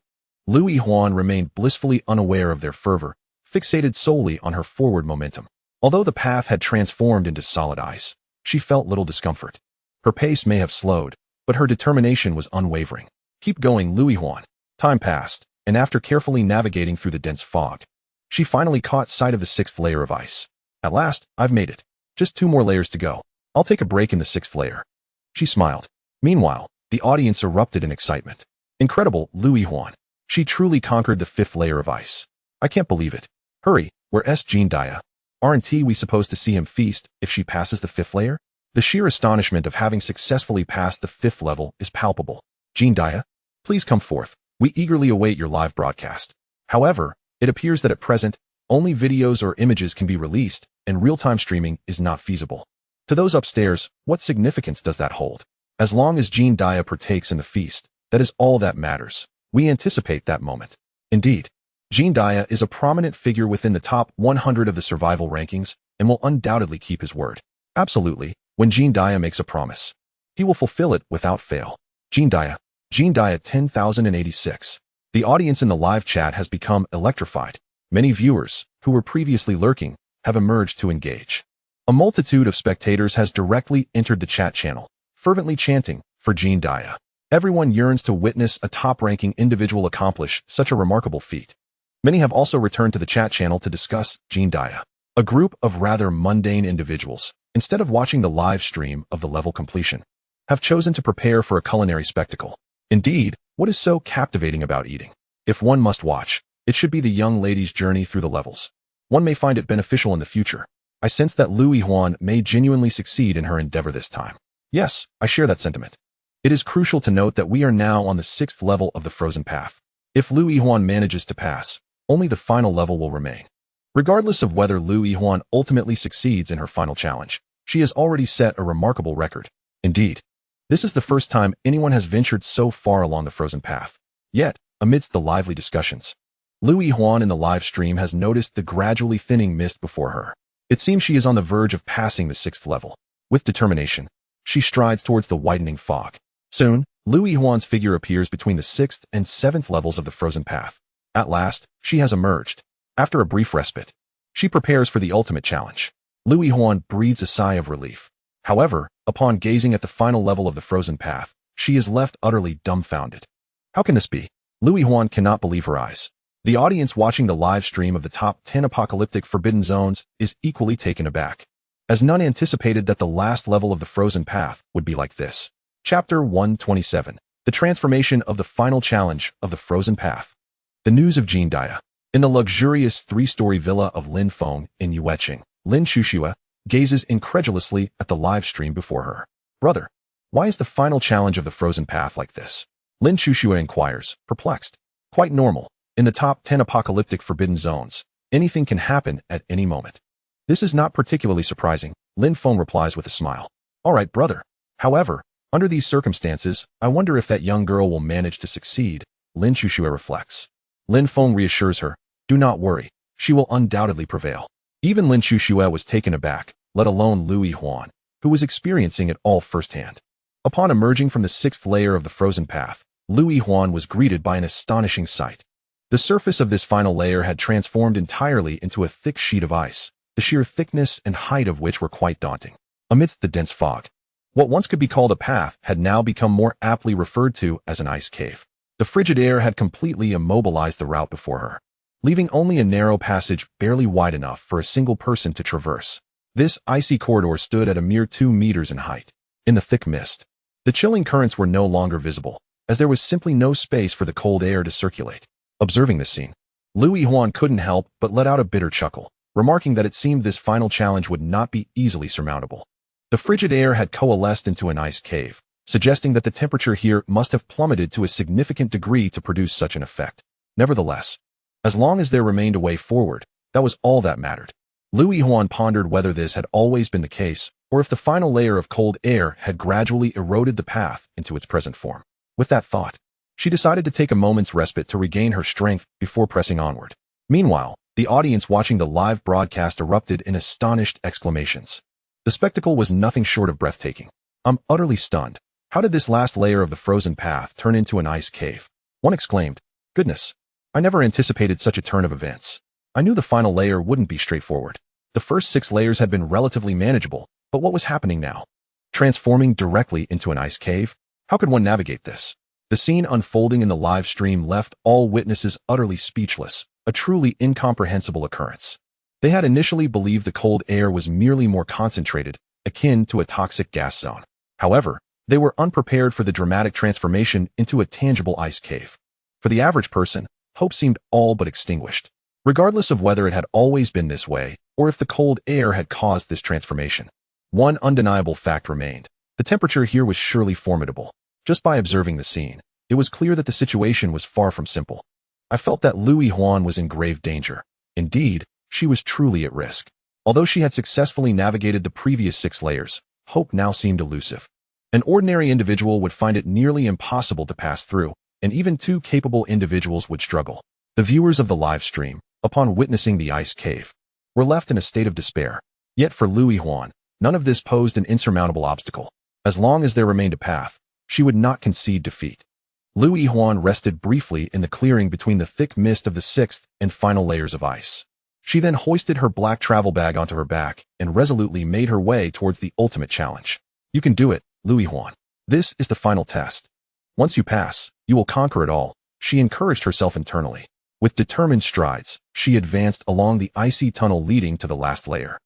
Liu Yihuan remained blissfully unaware of their fervor, fixated solely on her forward momentum. Although the path had transformed into solid ice, she felt little discomfort. Her pace may have slowed, but her determination was unwavering. Keep going, Liu Yihuan. Time passed, and after carefully navigating through the dense fog, she finally caught sight of the 6th layer of ice. At last, I've made it. Just 2 more layers to go. I'll take a break in the 6th layer. She smiled. Meanwhile, the audience erupted in excitement. Incredible, Liu Yihuan. She truly conquered the 5th layer of ice. I can't believe it. Hurry, where's Jean Dia? Aren't we supposed to see him feast if she passes the 5th layer? The sheer astonishment of having successfully passed the 5th level is palpable. Jean Dia, please come forth. We eagerly await your live broadcast. However, it appears that at present, only videos or images can be released, and real-time streaming is not feasible. To those upstairs, what significance does that hold? As long as Jean Dia partakes in the feast, that is all that matters. We anticipate that moment. Indeed, Jean Dia is a prominent figure within the top 100 of the survival rankings and will undoubtedly keep his word. Absolutely, when Jean Dia makes a promise, he will fulfill it without fail. Jean Dia 10,086. The audience in the live chat has become electrified. Many viewers, who were previously lurking, have emerged to engage. A multitude of spectators has directly entered the chat channel, fervently chanting for Jean Dia. Everyone yearns to witness a top-ranking individual accomplish such a remarkable feat. Many have also returned to the chat channel to discuss Jean Dia. A group of rather mundane individuals, instead of watching the live stream of the level completion, have chosen to prepare for a culinary spectacle. Indeed, what is so captivating about eating? If one must watch, it should be the young lady's journey through the levels. One may find it beneficial in the future. I sense that Liu Yihuan may genuinely succeed in her endeavor this time. Yes, I share that sentiment. It is crucial to note that we are now on the 6th level of the frozen path. If Liu Yihuan manages to pass, only the final level will remain. Regardless of whether Liu Yihuan ultimately succeeds in her final challenge, she has already set a remarkable record. Indeed, this is the first time anyone has ventured so far along the frozen path. Yet, amidst the lively discussions, Liu Yihuan in the live stream has noticed the gradually thinning mist before her. It seems she is on the verge of passing the 6th level. With determination, she strides towards the widening fog. Soon, Liu Yihuan's figure appears between the 6th and 7th levels of the frozen path. At last, she has emerged. After a brief respite, she prepares for the ultimate challenge. Liu Yihuan breathes a sigh of relief. However, upon gazing at the final level of the frozen path, she is left utterly dumbfounded. How can this be? Liu Yihuan cannot believe her eyes. The audience watching the live stream of the top 10 apocalyptic forbidden zones is equally taken aback, as none anticipated that the last level of the frozen path would be like this. Chapter 127. The transformation of the final challenge of the frozen path. The news of Jean Dia. In the luxurious 3-story villa of Lin Feng in Yueqing, Lin Shushua gazes incredulously at the live stream before her. Brother, why is the final challenge of the frozen path like this? Lin Shushua inquires, perplexed. Quite normal. In the top 10 apocalyptic forbidden zones, anything can happen at any moment. This is not particularly surprising, Lin Feng replies with a smile. All right, brother. However, under these circumstances, I wonder if that young girl will manage to succeed, Lin Shushua reflects. Lin Feng reassures her, do not worry, she will undoubtedly prevail. Even Lin Shushua was taken aback, let alone Liu Yihuan, who was experiencing it all firsthand. Upon emerging from the sixth layer of the frozen path, Lu Yihuan was greeted by an astonishing sight. The surface of this final layer had transformed entirely into a thick sheet of ice, the sheer thickness and height of which were quite daunting. Amidst the dense fog, what once could be called a path had now become more aptly referred to as an ice cave. The frigid air had completely immobilized the route before her, leaving only a narrow passage barely wide enough for a single person to traverse. This icy corridor stood at a mere 2 meters in height. In the thick mist, the chilling currents were no longer visible, as there was simply no space for the cold air to circulate. Observing this scene, Lu Yihuan couldn't help but let out a bitter chuckle, remarking that it seemed this final challenge would not be easily surmountable. The frigid air had coalesced into an ice cave, suggesting that the temperature here must have plummeted to a significant degree to produce such an effect. Nevertheless, as long as there remained a way forward, that was all that mattered. Lu Yihuan pondered whether this had always been the case, or if the final layer of cold air had gradually eroded the path into its present form. With that thought, she decided to take a moment's respite to regain her strength before pressing onward. Meanwhile, the audience watching the live broadcast erupted in astonished exclamations. The spectacle was nothing short of breathtaking. "I'm utterly stunned. How did this last layer of the frozen path turn into an ice cave?" One exclaimed. "Goodness, I never anticipated such a turn of events. I knew the final layer wouldn't be straightforward. The first 6 layers had been relatively manageable, but what was happening now? Transforming directly into an ice cave? How could one navigate this?" The scene unfolding in the live stream left all witnesses utterly speechless, a truly incomprehensible occurrence. They had initially believed the cold air was merely more concentrated, akin to a toxic gas zone. However, they were unprepared for the dramatic transformation into a tangible ice cave. For the average person, hope seemed all but extinguished. Regardless of whether it had always been this way, or if the cold air had caused this transformation, one undeniable fact remained. The temperature here was surely formidable. Just by observing the scene, it was clear that the situation was far from simple. I felt that Lu Yihuan was in grave danger. Indeed, she was truly at risk. Although she had successfully navigated the previous 6 layers, hope now seemed elusive. An ordinary individual would find it nearly impossible to pass through, and even 2 capable individuals would struggle. The viewers of the live stream, upon witnessing the ice cave, were left in a state of despair. Yet for Lu Yihuan, none of this posed an insurmountable obstacle. As long as there remained a path, she would not concede defeat. Lu Yihuan rested briefly in the clearing between the thick mist of the 6th and final layers of ice. She then hoisted her black travel bag onto her back and resolutely made her way towards the ultimate challenge. "You can do it, Lu Yihuan. This is the final test. Once you pass, you will conquer it all," she encouraged herself internally. With determined strides, she advanced along the icy tunnel leading to the last layer.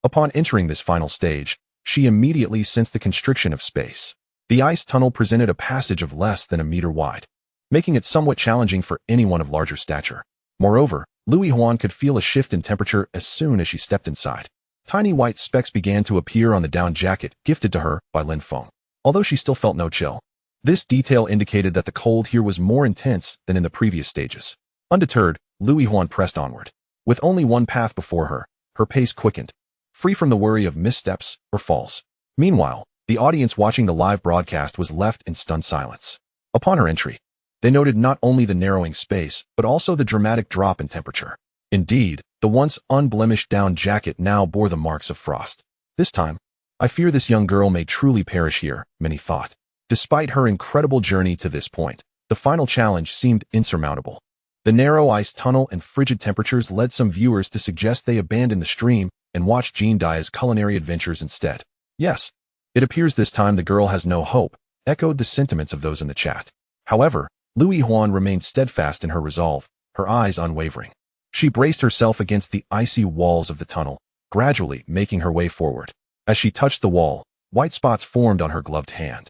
Upon entering this final stage, she immediately sensed the constriction of space. The ice tunnel presented a passage of less than a meter wide, making it somewhat challenging for anyone of larger stature. Moreover, Lu Yihuan could feel a shift in temperature as soon as she stepped inside. Tiny white specks began to appear on the down jacket gifted to her by Lin Feng. Although she still felt no chill, this detail indicated that the cold here was more intense than in the previous stages. Undeterred, Lu Yihuan pressed onward. With only one path before her, her pace quickened, free from the worry of missteps or falls. Meanwhile, the audience watching the live broadcast was left in stunned silence. Upon her entry, they noted not only the narrowing space, but also the dramatic drop in temperature. Indeed, the once unblemished down jacket now bore the marks of frost. "This time, I fear this young girl may truly perish here," many thought. Despite her incredible journey to this point, the final challenge seemed insurmountable. The narrow ice tunnel and frigid temperatures led some viewers to suggest they abandon the stream and watch Jean Dia's culinary adventures instead. "Yes, it appears this time the girl has no hope," echoed the sentiments of those in the chat. However, Lu Yihuan remained steadfast in her resolve, her eyes unwavering. She braced herself against the icy walls of the tunnel, gradually making her way forward. As she touched the wall, white spots formed on her gloved hand,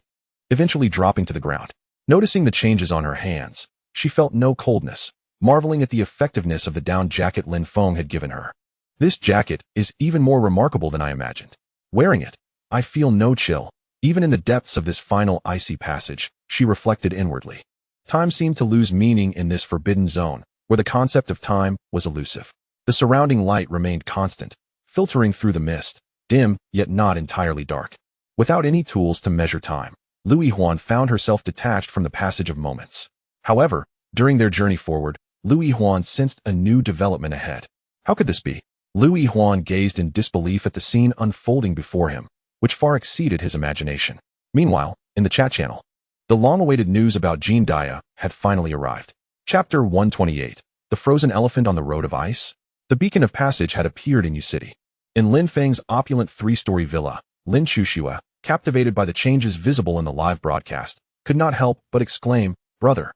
eventually dropping to the ground. Noticing the changes on her hands, she felt no coldness, marveling at the effectiveness of the down jacket Lin Feng had given her. "This jacket is even more remarkable than I imagined. Wearing it, I feel no chill, even in the depths of this final icy passage," she reflected inwardly. Time seemed to lose meaning in this forbidden zone, where the concept of time was elusive. The surrounding light remained constant, filtering through the mist, dim yet not entirely dark. Without any tools to measure time, Lu Yihuan found herself detached from the passage of moments. However, during their journey forward, Lu Yihuan sensed a new development ahead. How could this be? Lu Yihuan gazed in disbelief at the scene unfolding before him. which far exceeded his imagination. Meanwhile, in the chat channel, the long-awaited news about Jean Dia had finally arrived. Chapter 128. The Frozen Elephant on the Road of Ice. The beacon of passage had appeared in Yu City. In Lin Feng's opulent three-story villa, Lin Chuxue, captivated by the changes visible in the live broadcast, could not help but exclaim, "Brother,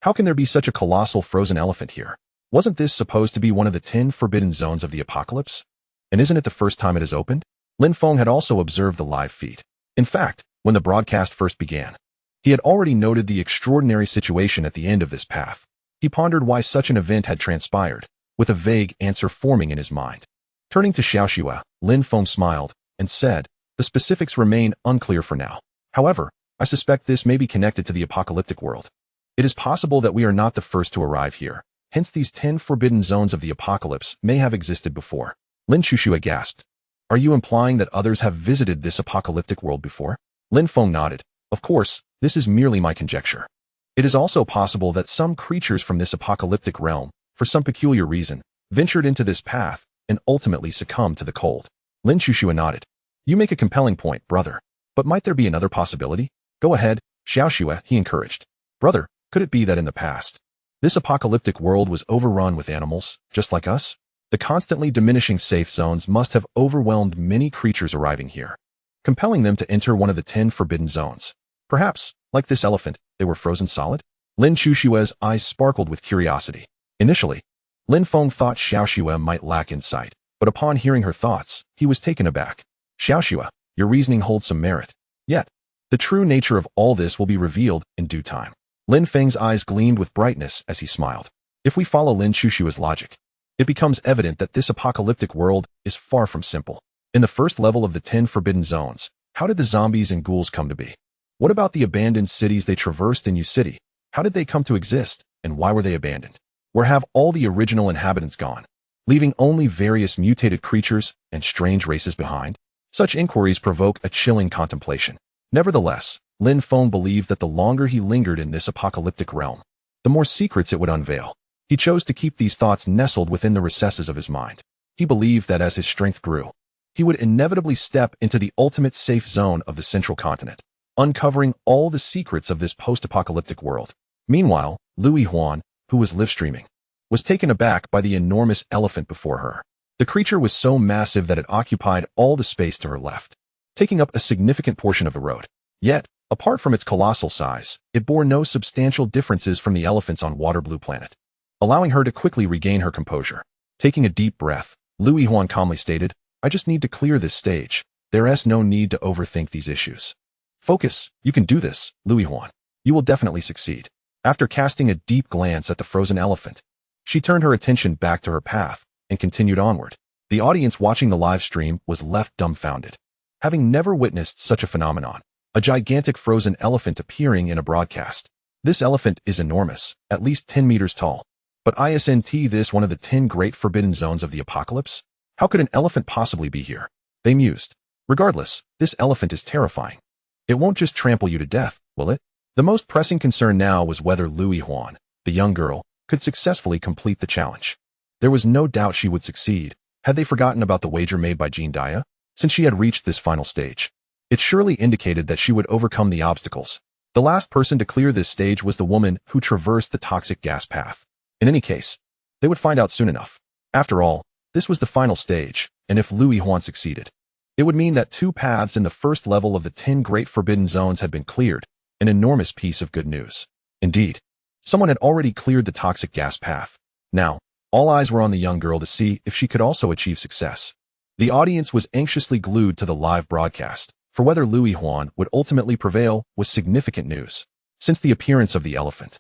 how can there be such a colossal frozen elephant here? Wasn't this supposed to be one of the 10 forbidden zones of the apocalypse? And isn't it the first time it has opened?" Lin Feng had also observed the live feed. In fact, when the broadcast first began, he had already noted the extraordinary situation at the end of this path. He pondered why such an event had transpired, with a vague answer forming in his mind. Turning to Xiaoxue, Lin Feng smiled and said, "The specifics remain unclear for now. However, I suspect this may be connected to the apocalyptic world. It is possible that we are not the first to arrive here, hence these 10 forbidden zones of the apocalypse may have existed before." Lin Chuxue gasped. "Are you implying that others have visited this apocalyptic world before?" Lin Feng nodded. "Of course, this is merely my conjecture. It is also possible that some creatures from this apocalyptic realm, for some peculiar reason, ventured into this path and ultimately succumbed to the cold." Lin Chuxue nodded. "You make a compelling point, brother. But might there be another possibility? Go ahead, Xiaoxue," he encouraged. "Brother, could it be that in the past, this apocalyptic world was overrun with animals, just like us? The constantly diminishing safe zones must have overwhelmed many creatures arriving here, compelling them to enter one of the 10 forbidden zones. Perhaps, like this elephant, they were frozen solid?" Lin Chuxue's eyes sparkled with curiosity. Initially, Lin Feng thought Xiaoxue might lack insight, but upon hearing her thoughts, he was taken aback. "Xiaoxue, your reasoning holds some merit. Yet, the true nature of all this will be revealed in due time." Lin Feng's eyes gleamed with brightness as he smiled. If we follow Lin Chuxue's logic, it becomes evident that this apocalyptic world is far from simple. In the first level of the 10 forbidden zones, how did the zombies and ghouls come to be? What about the abandoned cities they traversed in Yu City? How did they come to exist, and why were they abandoned? Where have all the original inhabitants gone, leaving only various mutated creatures and strange races behind? Such inquiries provoke a chilling contemplation. Nevertheless, Lin Feng believed that the longer he lingered in this apocalyptic realm, the more secrets it would unveil. He chose to keep these thoughts nestled within the recesses of his mind. He believed that as his strength grew, he would inevitably step into the ultimate safe zone of the central continent, uncovering all the secrets of this post-apocalyptic world. Meanwhile, Louis Huan, who was live-streaming, was taken aback by the enormous elephant before her. The creature was so massive that it occupied all the space to her left, taking up a significant portion of the road. Yet, apart from its colossal size, it bore no substantial differences from the elephants on Water Blue Planet, allowing her to quickly regain her composure. Taking a deep breath, Louis Huan calmly stated, "I just need to clear this stage. There's no need to overthink these issues. Focus, you can do this, Louis Huan. You will definitely succeed." After casting a deep glance at the frozen elephant, she turned her attention back to her path and continued onward. The audience watching the live stream was left dumbfounded, having never witnessed such a phenomenon, a gigantic frozen elephant appearing in a broadcast. This elephant is enormous, at least 10 meters tall. But isn't this one of the 10 great forbidden zones of the apocalypse? How could an elephant possibly be here? They mused. Regardless, this elephant is terrifying. It won't just trample you to death, will it? The most pressing concern now was whether Louis Huan, the young girl, could successfully complete the challenge. There was no doubt she would succeed. Had they forgotten about the wager made by Jean Dia? Since she had reached this final stage, it surely indicated that she would overcome the obstacles. The last person to clear this stage was the woman who traversed the toxic gas path. In any case, they would find out soon enough. After all, this was the final stage, and if Louis Huan succeeded, it would mean that 2 paths in the first level of the 10 great forbidden zones had been cleared, an enormous piece of good news. Indeed, someone had already cleared the toxic gas path. Now, all eyes were on the young girl to see if she could also achieve success. The audience was anxiously glued to the live broadcast, for whether Louis Huan would ultimately prevail was significant news. Since the appearance of the elephant,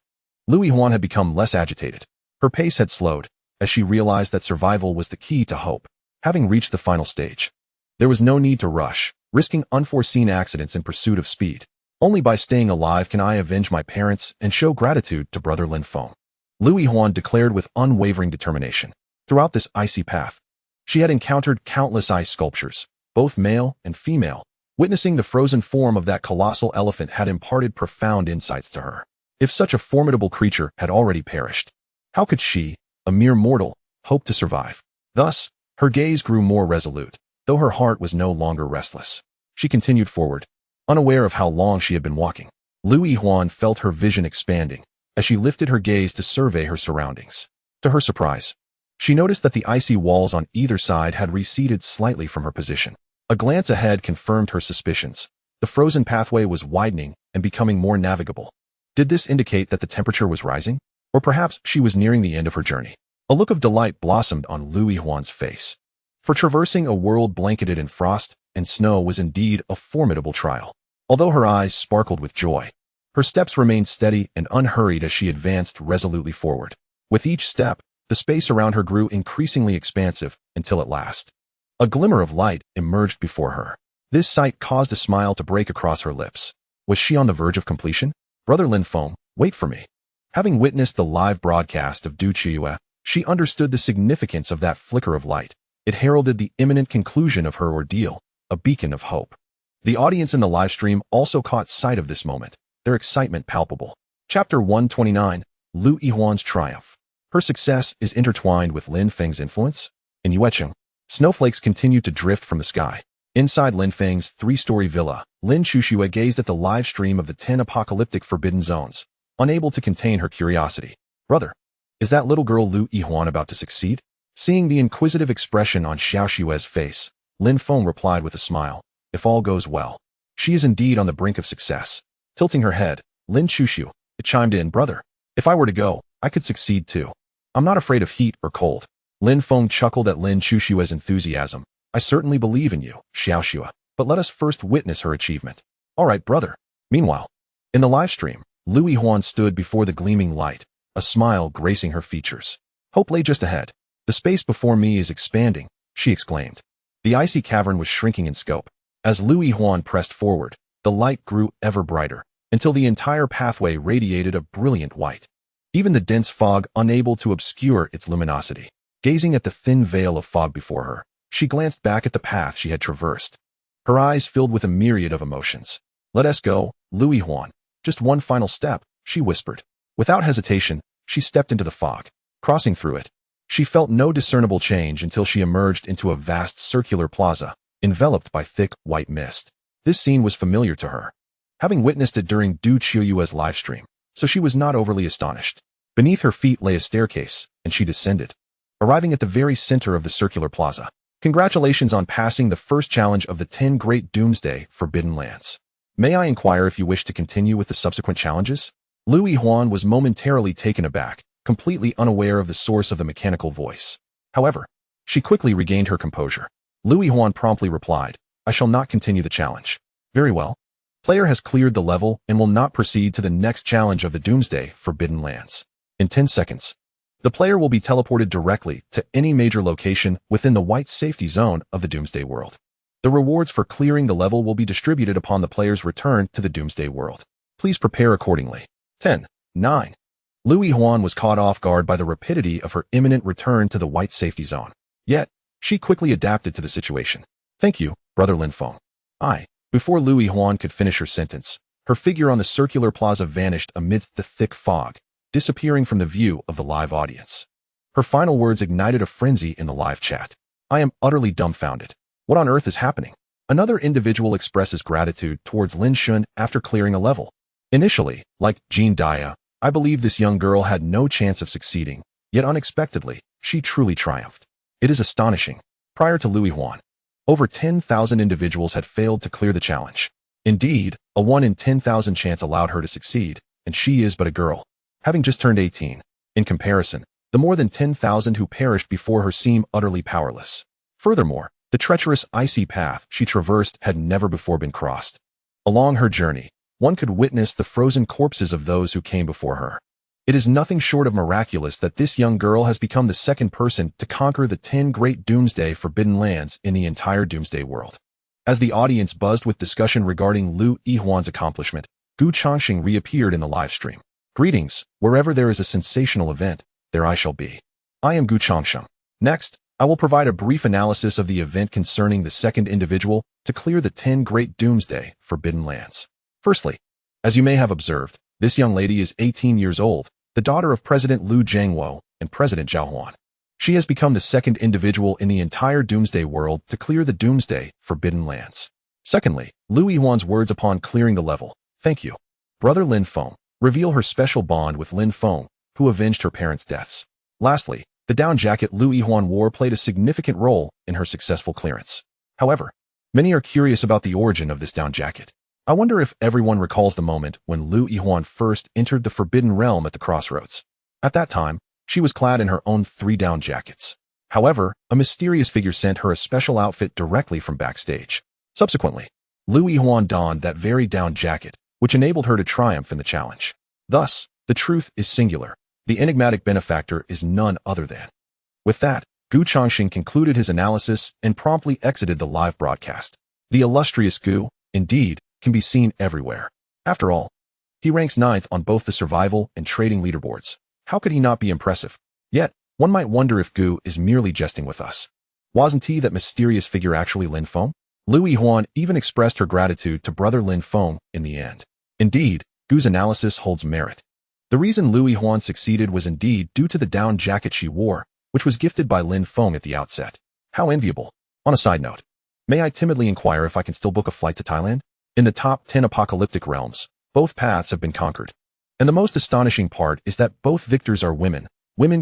Louis Huan had become less agitated. Her pace had slowed, as she realized that survival was the key to hope. Having reached the final stage, there was no need to rush, risking unforeseen accidents in pursuit of speed. Only by staying alive can I avenge my parents and show gratitude to Brother Lin Feng, Louis Huan declared with unwavering determination. Throughout this icy path, she had encountered countless ice sculptures, both male and female. Witnessing the frozen form of that colossal elephant had imparted profound insights to her. If such a formidable creature had already perished, how could she, a mere mortal, hope to survive? Thus, her gaze grew more resolute, though her heart was no longer restless. She continued forward, unaware of how long she had been walking. Lu Yihuan felt her vision expanding as she lifted her gaze to survey her surroundings. To her surprise, she noticed that the icy walls on either side had receded slightly from her position. A glance ahead confirmed her suspicions. The frozen pathway was widening and becoming more navigable. Did this indicate that the temperature was rising? Or perhaps she was nearing the end of her journey? A look of delight blossomed on Lu Yihuan's face. For traversing a world blanketed in frost and snow was indeed a formidable trial. Although her eyes sparkled with joy, her steps remained steady and unhurried as she advanced resolutely forward. With each step, the space around her grew increasingly expansive until at last, a glimmer of light emerged before her. This sight caused a smile to break across her lips. Was she on the verge of completion? Brother Lin Feng, wait for me. Having witnessed the live broadcast of Du Chiyue, she understood the significance of that flicker of light. It heralded the imminent conclusion of her ordeal, a beacon of hope. The audience in the live stream also caught sight of this moment, their excitement palpable. Chapter 129, Lu Yihuan's Triumph. Her success is intertwined with Lin Feng's influence. In Yuecheng, snowflakes continued to drift from the sky. Inside Lin Feng's three-story villa, Lin Chuxue gazed at the live stream of the 10 apocalyptic forbidden zones, unable to contain her curiosity. Brother, is that little girl Lu Yihuan about to succeed? Seeing the inquisitive expression on Xiaoshue's face, Lin Feng replied with a smile. If all goes well, she is indeed on the brink of success. Tilting her head, Lin Chuxue chimed in, brother, if I were to go, I could succeed too. I'm not afraid of heat or cold. Lin Feng chuckled at Lin Chuxue's enthusiasm. I certainly believe in you, Xiaoxue, but let us first witness her achievement. All right, brother. Meanwhile, in the live stream, Lu Yihuan stood before the gleaming light, a smile gracing her features. Hope lay just ahead. The space before me is expanding, she exclaimed. The icy cavern was shrinking in scope. As Lu Yihuan pressed forward, the light grew ever brighter, until the entire pathway radiated a brilliant white. Even the dense fog unable to obscure its luminosity. Gazing at the thin veil of fog before her, she glanced back at the path she had traversed. Her eyes filled with a myriad of emotions. Let us go, Lu Yihuan. Just one final step, she whispered. Without hesitation, she stepped into the fog. Crossing through it, she felt no discernible change until she emerged into a vast circular plaza, enveloped by thick, white mist. This scene was familiar to her, having witnessed it during Du Chiyue's livestream, so she was not overly astonished. Beneath her feet lay a staircase, and she descended, arriving at the very center of the circular plaza. Congratulations on passing the first challenge of the 10 Great Doomsday Forbidden Lands. May I inquire if you wish to continue with the subsequent challenges? Lu Yihuan was momentarily taken aback, completely unaware of the source of the mechanical voice. However, she quickly regained her composure. Lu Yihuan promptly replied, I shall not continue the challenge. Very well. Player has cleared the level and will not proceed to the next challenge of the Doomsday Forbidden Lands. In 10 seconds, the player will be teleported directly to any major location within the white safety zone of the Doomsday World. The rewards for clearing the level will be distributed upon the player's return to the Doomsday World. Please prepare accordingly. 10, 9. Lu Yihuan was caught off guard by the rapidity of her imminent return to the white safety zone. Yet, she quickly adapted to the situation. Thank you, Brother Lin Feng. Before Lu Yihuan could finish her sentence, her figure on the circular plaza vanished amidst the thick fog, disappearing from the view of the live audience. Her final words ignited a frenzy in the live chat. I am utterly dumbfounded. What on earth is happening? Another individual expresses gratitude towards Lin Shun after clearing a level. Initially, like Jean Dia, I believe this young girl had no chance of succeeding, yet unexpectedly, she truly triumphed. It is astonishing. Prior to Lu Yihuan, over 10,000 individuals had failed to clear the challenge. Indeed, a 1 in 10,000 chance allowed her to succeed, and she is but a girl, having just turned 18. In comparison, the more than 10,000 who perished before her seem utterly powerless. Furthermore, the treacherous icy path she traversed had never before been crossed. Along her journey, one could witness the frozen corpses of those who came before her. It is nothing short of miraculous that this young girl has become the second person to conquer the 10 Great Doomsday Forbidden Lands in the entire Doomsday world. As the audience buzzed with discussion regarding Lu Yihuan's accomplishment, Gu Changxing reappeared in the live stream. Greetings, wherever there is a sensational event, there I shall be. I am Gu Changxing. Next, I will provide a brief analysis of the event concerning the second individual to clear the 10 Great Doomsday Forbidden Lands. Firstly, as you may have observed, this young lady is 18 years old, the daughter of President Liu Jiangwo and President Zhao Huan. She has become the second individual in the entire Doomsday world to clear the Doomsday Forbidden Lands. Secondly, Lu Yihuan's words upon clearing the level. Thank you, Brother Lin Feng, reveal her special bond with Lin Feng, who avenged her parents' deaths. Lastly, the down jacket Lu Yihuan wore played a significant role in her successful clearance. However, many are curious about the origin of this down jacket. I wonder if everyone recalls the moment when Lu Yihuan first entered the Forbidden Realm at the crossroads. At that time, she was clad in her own 3 down jackets. However, a mysterious figure sent her a special outfit directly from backstage. Subsequently, Lu Yihuan donned that very down jacket, which enabled her to triumph in the challenge. Thus, the truth is singular. The enigmatic benefactor is none other than. With that, Gu Changxing concluded his analysis and promptly exited the live broadcast. The illustrious Gu, indeed, can be seen everywhere. After all, he ranks 9th on both the survival and trading leaderboards. How could he not be impressive? Yet, one might wonder if Gu is merely jesting with us. Wasn't he that mysterious figure actually Lin Feng? Lu Yihuan even expressed her gratitude to Brother Lin Feng in the end. Indeed, Gu's analysis holds merit. The reason Lu Yihuan succeeded was indeed due to the down jacket she wore, which was gifted by Lin Feng at the outset. How enviable. On a side note, may I timidly inquire if I can still book a flight to Thailand? In the top 10 apocalyptic realms, both paths have been conquered. And the most astonishing part is that both victors are women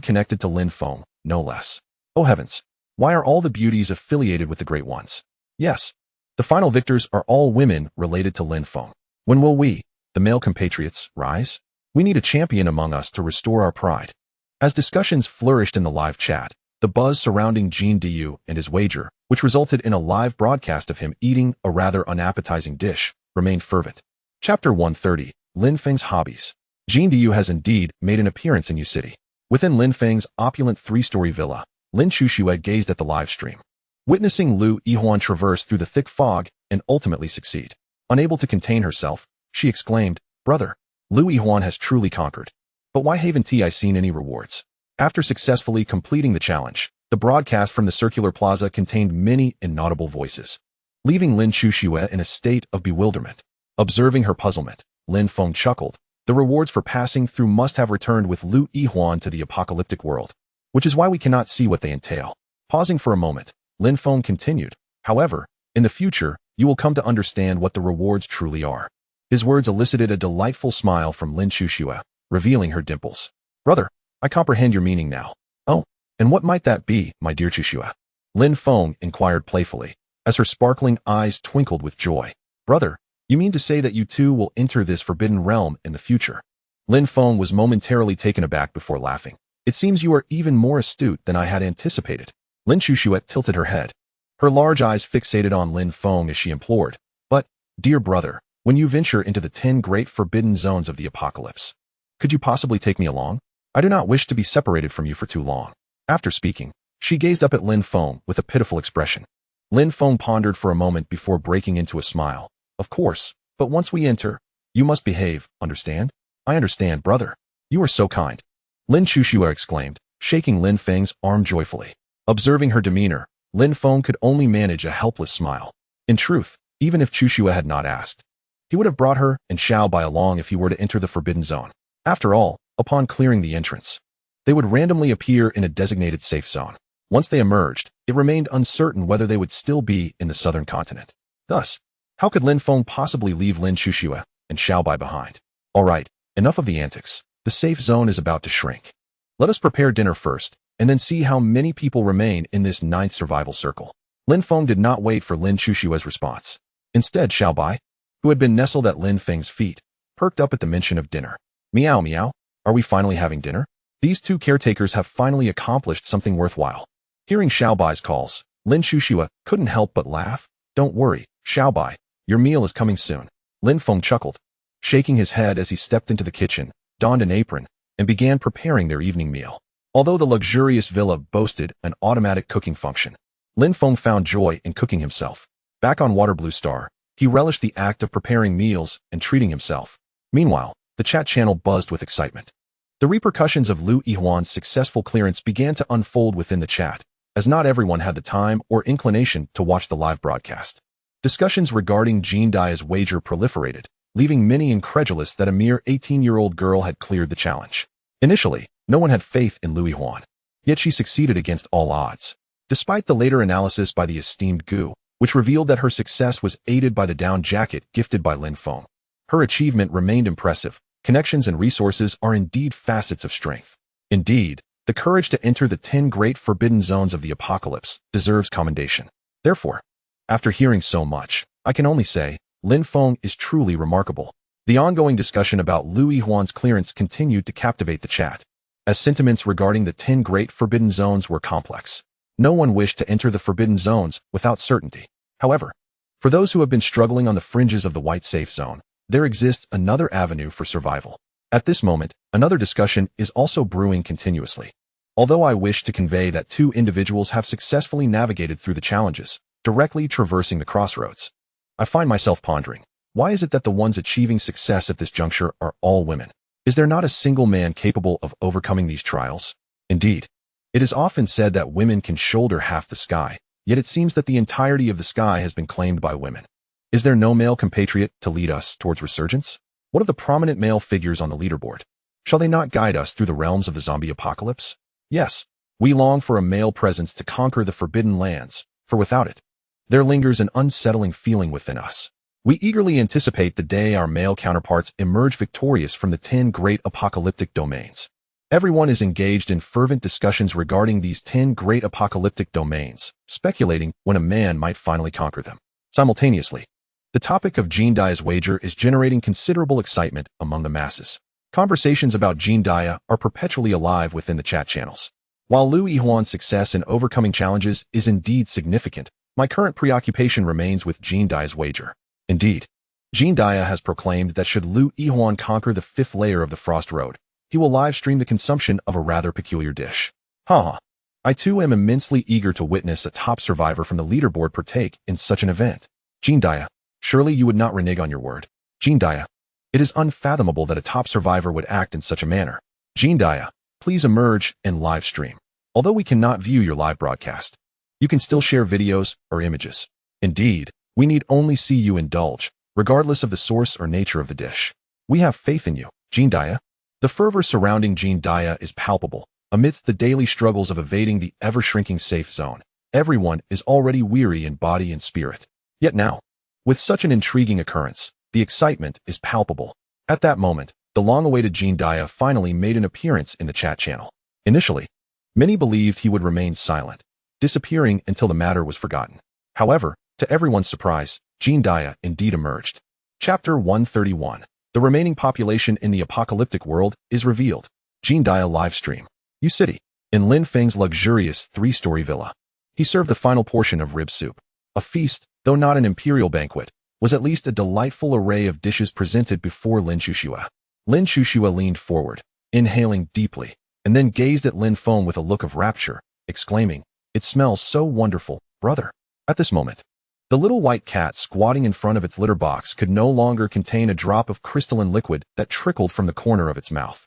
connected to Lin Feng, no less. Oh heavens, why are all the beauties affiliated with the great ones? Yes, the final victors are all women related to Lin Feng. When will we, the male compatriots, rise? We need a champion among us to restore our pride. As discussions flourished in the live chat, the buzz surrounding Jin Diyu and his wager, which resulted in a live broadcast of him eating a rather unappetizing dish, remained fervent. Chapter 130, Lin Feng's Hobbies. Jin Diyu has indeed made an appearance in Yu City. Within Lin Feng's opulent 3-story villa, Lin Chuxue gazed at the live stream. Witnessing Lu Yihuan traverse through the thick fog and ultimately succeed. Unable to contain herself, she exclaimed, "Brother, Lu Yihuan has truly conquered. But why haven't I seen any rewards?" After successfully completing the challenge, the broadcast from the circular plaza contained many inaudible voices, leaving Lin Chuxue in a state of bewilderment. Observing her puzzlement, Lin Feng chuckled. The rewards for passing through must have returned with Lu Yihuan to the apocalyptic world, which is why we cannot see what they entail. Pausing for a moment, Lin Feng continued, "However, in the future, you will come to understand what the rewards truly are." His words elicited a delightful smile from Lin Chuxue, revealing her dimples. "Brother, I comprehend your meaning now." "Oh, and what might that be, my dear Chuxue?" Lin Feng inquired playfully, as her sparkling eyes twinkled with joy. "Brother, you mean to say that you too will enter this forbidden realm in the future?" Lin Feng was momentarily taken aback before laughing. "It seems you are even more astute than I had anticipated." Lin Chuxue tilted her head, her large eyes fixated on Lin Feng as she implored, "But, dear brother, when you venture into the 10 great forbidden zones of the apocalypse, could you possibly take me along? I do not wish to be separated from you for too long." After speaking, she gazed up at Lin Feng with a pitiful expression. Lin Feng pondered for a moment before breaking into a smile. "Of course, but once we enter, you must behave, understand?" "I understand, brother. You are so kind," Lin Chuxue exclaimed, shaking Lin Feng's arm joyfully. Observing her demeanor, Lin Feng could only manage a helpless smile. In truth, even if Chuxue had not asked, he would have brought her and Xiaobai along if he were to enter the forbidden zone. After all, upon clearing the entrance, they would randomly appear in a designated safe zone. Once they emerged, it remained uncertain whether they would still be in the southern continent. Thus, how could Lin Feng possibly leave Lin Chuxue and Xiaobai behind? All right, enough of the antics. The safe zone is about to shrink. Let us prepare dinner first, and then see how many people remain in this 9th survival circle. Lin Feng did not wait for Lin Chuxue's response. Instead, Xiaobai, who had been nestled at Lin Feng's feet, perked up at the mention of dinner. "Meow meow, are we finally having dinner?" These two caretakers have finally accomplished something worthwhile. Hearing Xiaobai's calls, Lin Chuxue couldn't help but laugh. "Don't worry, Xiaobai, your meal is coming soon." Lin Feng chuckled, shaking his head as he stepped into the kitchen, donned an apron, and began preparing their evening meal. Although the luxurious villa boasted an automatic cooking function, Lin Feng found joy in cooking himself. Back on Water Blue Star, he relished the act of preparing meals and treating himself. Meanwhile, the chat channel buzzed with excitement. The repercussions of Lu Yihuan's successful clearance began to unfold within the chat, as not everyone had the time or inclination to watch the live broadcast. Discussions regarding Jin Dai's wager proliferated, leaving many incredulous that a mere 18-year-old girl had cleared the challenge. Initially, no one had faith in Lu Yihuan, yet she succeeded against all odds. Despite the later analysis by the esteemed Gu, which revealed that her success was aided by the down jacket gifted by Lin Feng. Her achievement remained impressive. Connections and resources are indeed facets of strength. Indeed, the courage to enter the 10 great forbidden zones of the apocalypse deserves commendation. Therefore, after hearing so much, I can only say, Lin Feng is truly remarkable. The ongoing discussion about Liu Yihuan's clearance continued to captivate the chat, as sentiments regarding the 10 great forbidden zones were complex. No one wished to enter the forbidden zones without certainty. However, for those who have been struggling on the fringes of the white safe zone, there exists another avenue for survival. At this moment, another discussion is also brewing continuously. Although I wish to convey that 2 individuals have successfully navigated through the challenges, directly traversing the crossroads, I find myself pondering, why is it that the ones achieving success at this juncture are all women? Is there not a single man capable of overcoming these trials? Indeed, it is often said that women can shoulder half the sky, yet it seems that the entirety of the sky has been claimed by women. Is there no male compatriot to lead us towards resurgence? What of the prominent male figures on the leaderboard? Shall they not guide us through the realms of the zombie apocalypse? Yes, we long for a male presence to conquer the forbidden lands, for without it, there lingers an unsettling feeling within us. We eagerly anticipate the day our male counterparts emerge victorious from the 10 great apocalyptic domains. Everyone is engaged in fervent discussions regarding these 10 great apocalyptic domains, speculating when a man might finally conquer them. Simultaneously, the topic of Jean Dia's wager is generating considerable excitement among the masses. Conversations about Jean Dia are perpetually alive within the chat channels. While Liu Yihuan's success in overcoming challenges is indeed significant, my current preoccupation remains with Jean Dia's wager. Indeed, Jean Dia has proclaimed that should Liu Yihuan conquer the 5th layer of the Frost Road, he will live stream the consumption of a rather peculiar dish. Haha. I too am immensely eager to witness a top survivor from the leaderboard partake in such an event. Jean Dia, surely you would not renege on your word. Jean Dia, it is unfathomable that a top survivor would act in such a manner. Jean Dia, please emerge and live stream. Although we cannot view your live broadcast, you can still share videos or images. Indeed, we need only see you indulge, regardless of the source or nature of the dish. We have faith in you, Jean Dia. The fervor surrounding Jean Dia is palpable. Amidst the daily struggles of evading the ever-shrinking safe zone, everyone is already weary in body and spirit. Yet now, with such an intriguing occurrence, the excitement is palpable. At that moment, the long-awaited Jean Dia finally made an appearance in the chat channel. Initially, many believed he would remain silent, disappearing until the matter was forgotten. However, to everyone's surprise, Jean Dia indeed emerged. Chapter 131. The remaining population in the apocalyptic world is revealed. Jean Dia livestream. U City. In Lin Feng's luxurious 3-story villa, he served the final portion of rib soup. A feast, though not an imperial banquet, was at least a delightful array of dishes presented before Lin Shushua. Lin Shushua leaned forward, inhaling deeply, and then gazed at Lin Feng with a look of rapture, exclaiming, "It smells so wonderful, brother." At this moment, the little white cat squatting in front of its litter box could no longer contain a drop of crystalline liquid that trickled from the corner of its mouth.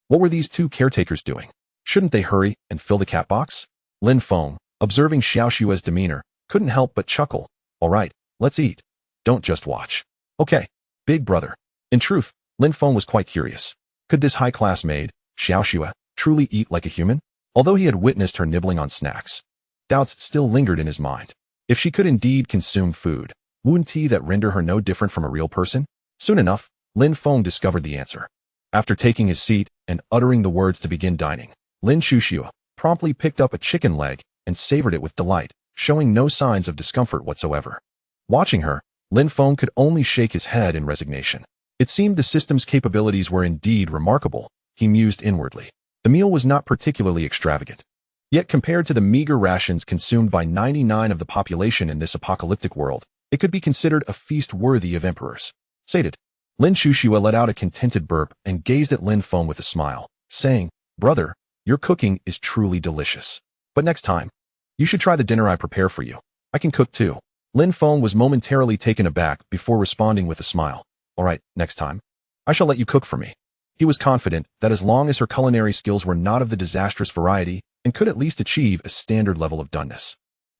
What were these 2 caretakers doing? Shouldn't they hurry and fill the cat box? Lin Feng, observing Xiaoshua's demeanor, couldn't help but chuckle. All right, let's eat. Don't just watch. Okay, big brother. In truth, Lin Feng was quite curious. Could this high-class maid, Xiaoshua, truly eat like a human? Although he had witnessed her nibbling on snacks, doubts still lingered in his mind. If she could indeed consume food, wouldn't he that render her no different from a real person? Soon enough, Lin Feng discovered the answer. After taking his seat and uttering the words to begin dining, Lin Shushua promptly picked up a chicken leg and savored it with delight, showing no signs of discomfort whatsoever. Watching her, Lin Feng could only shake his head in resignation. It seemed the system's capabilities were indeed remarkable, he mused inwardly. The meal was not particularly extravagant. Yet compared to the meager rations consumed by 99% of the population in this apocalyptic world, it could be considered a feast worthy of emperors. Sated, Lin Shushua let out a contented burp and gazed at Lin Feng with a smile, saying, "Brother, your cooking is truly delicious. But next time, you should try the dinner I prepare for you. I can cook too." Lin Feng was momentarily taken aback before responding with a smile. "All right, next time, I shall let you cook for me." He was confident that as long as her culinary skills were not of the disastrous variety and could at least achieve a standard level of doneness,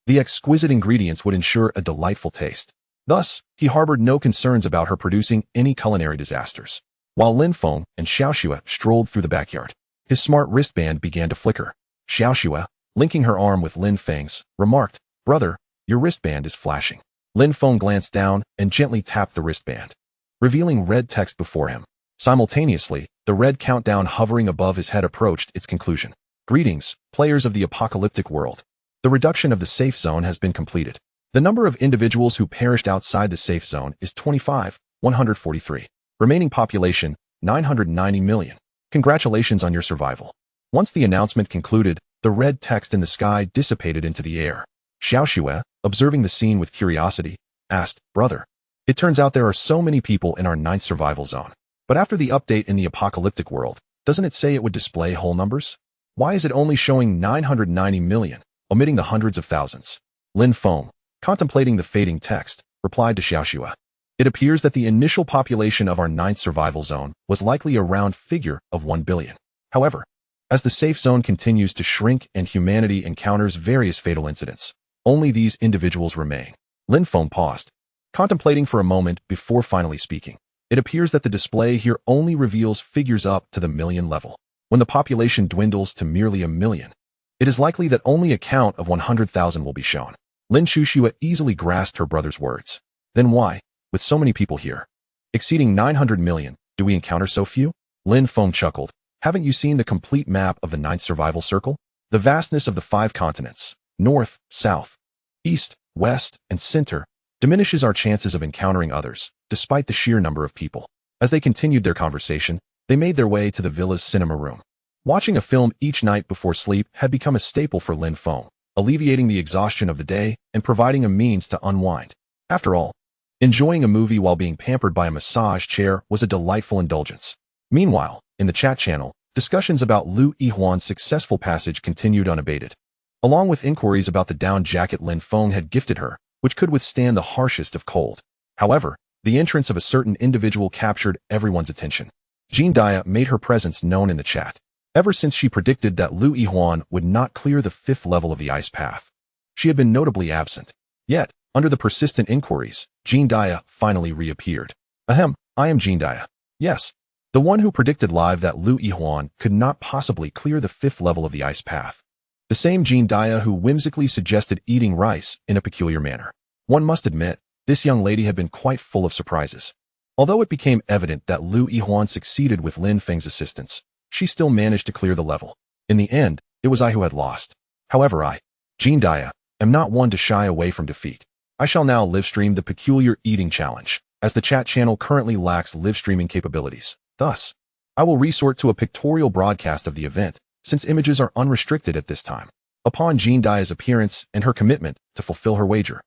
the exquisite ingredients would ensure a delightful taste. Thus, he harbored no concerns about her producing any culinary disasters. While Lin Feng and Xiaoshua strolled through the backyard, his smart wristband began to flicker. Xiaoshua, linking her arm with Lin Feng's, remarked, "Brother, Your wristband is flashing. Lin Feng glanced down and gently tapped the wristband, revealing red text before him. Simultaneously, the red countdown hovering above his head approached its conclusion. Greetings, players of the apocalyptic world. The reduction of the safe zone has been completed. The number of individuals who perished outside the safe zone is 25,143. Remaining population, 990 million. Congratulations on your survival. Once the announcement concluded, the red text in the sky dissipated into the air. Xiaoxue, observing the scene with curiosity, asked, Brother, it turns out there are so many people in our 9th survival zone. But after the update in the apocalyptic world, doesn't it say it would display whole numbers? Why is it only showing 990 million, omitting the hundreds of thousands? Lin Feng, contemplating the fading text, replied to Xiaoxue. It appears that the initial population of our 9th survival zone was likely a round figure of 1 billion. However, as the safe zone continues to shrink and humanity encounters various fatal incidents, only these individuals remain. Lin Feng paused, contemplating for a moment before finally speaking. It appears that the display here only reveals figures up to the million level. When the population dwindles to merely 1 million, it is likely that only a count of 100,000 will be shown. Lin Xiaoxue easily grasped her brother's words. Then why, with so many people here, exceeding 900 million, do we encounter so few? Lin Feng chuckled. Haven't you seen the complete map of the 9th survival circle? The vastness of the 5 continents, north, south, east, west, and center, diminishes our chances of encountering others, despite the sheer number of people. As they continued their conversation, they made their way to the villa's cinema room. Watching a film each night before sleep had become a staple for Lin Feng, alleviating the exhaustion of the day and providing a means to unwind. After all, enjoying a movie while being pampered by a massage chair was a delightful indulgence. Meanwhile, in the chat channel, discussions about Lu Yihuan's successful passage continued unabated, along with inquiries about the down jacket Lin Feng had gifted her, which could withstand the harshest of cold. However, the entrance of a certain individual captured everyone's attention. Jean Dia made her presence known in the chat. Ever since she predicted that Lu Yihuan would not clear the 5th level of the ice path, she had been notably absent. Yet, under the persistent inquiries, Jean Dia finally reappeared. Ahem, I am Jean Dia. Yes, the one who predicted live that Lu Yihuan could not possibly clear the 5th level of the ice path. The same Jean Dia who whimsically suggested eating rice in a peculiar manner. One must admit, this young lady had been quite full of surprises. Although it became evident that Lu Yihuan succeeded with Lin Feng's assistance, she still managed to clear the level. In the end, it was I who had lost. However, I, Jean Dia, am not one to shy away from defeat. I shall now livestream the peculiar eating challenge, as the chat channel currently lacks live streaming capabilities. Thus, I will resort to a pictorial broadcast of the event, since images are unrestricted at this time. Upon Jean Dia's appearance and her commitment to fulfill her wager,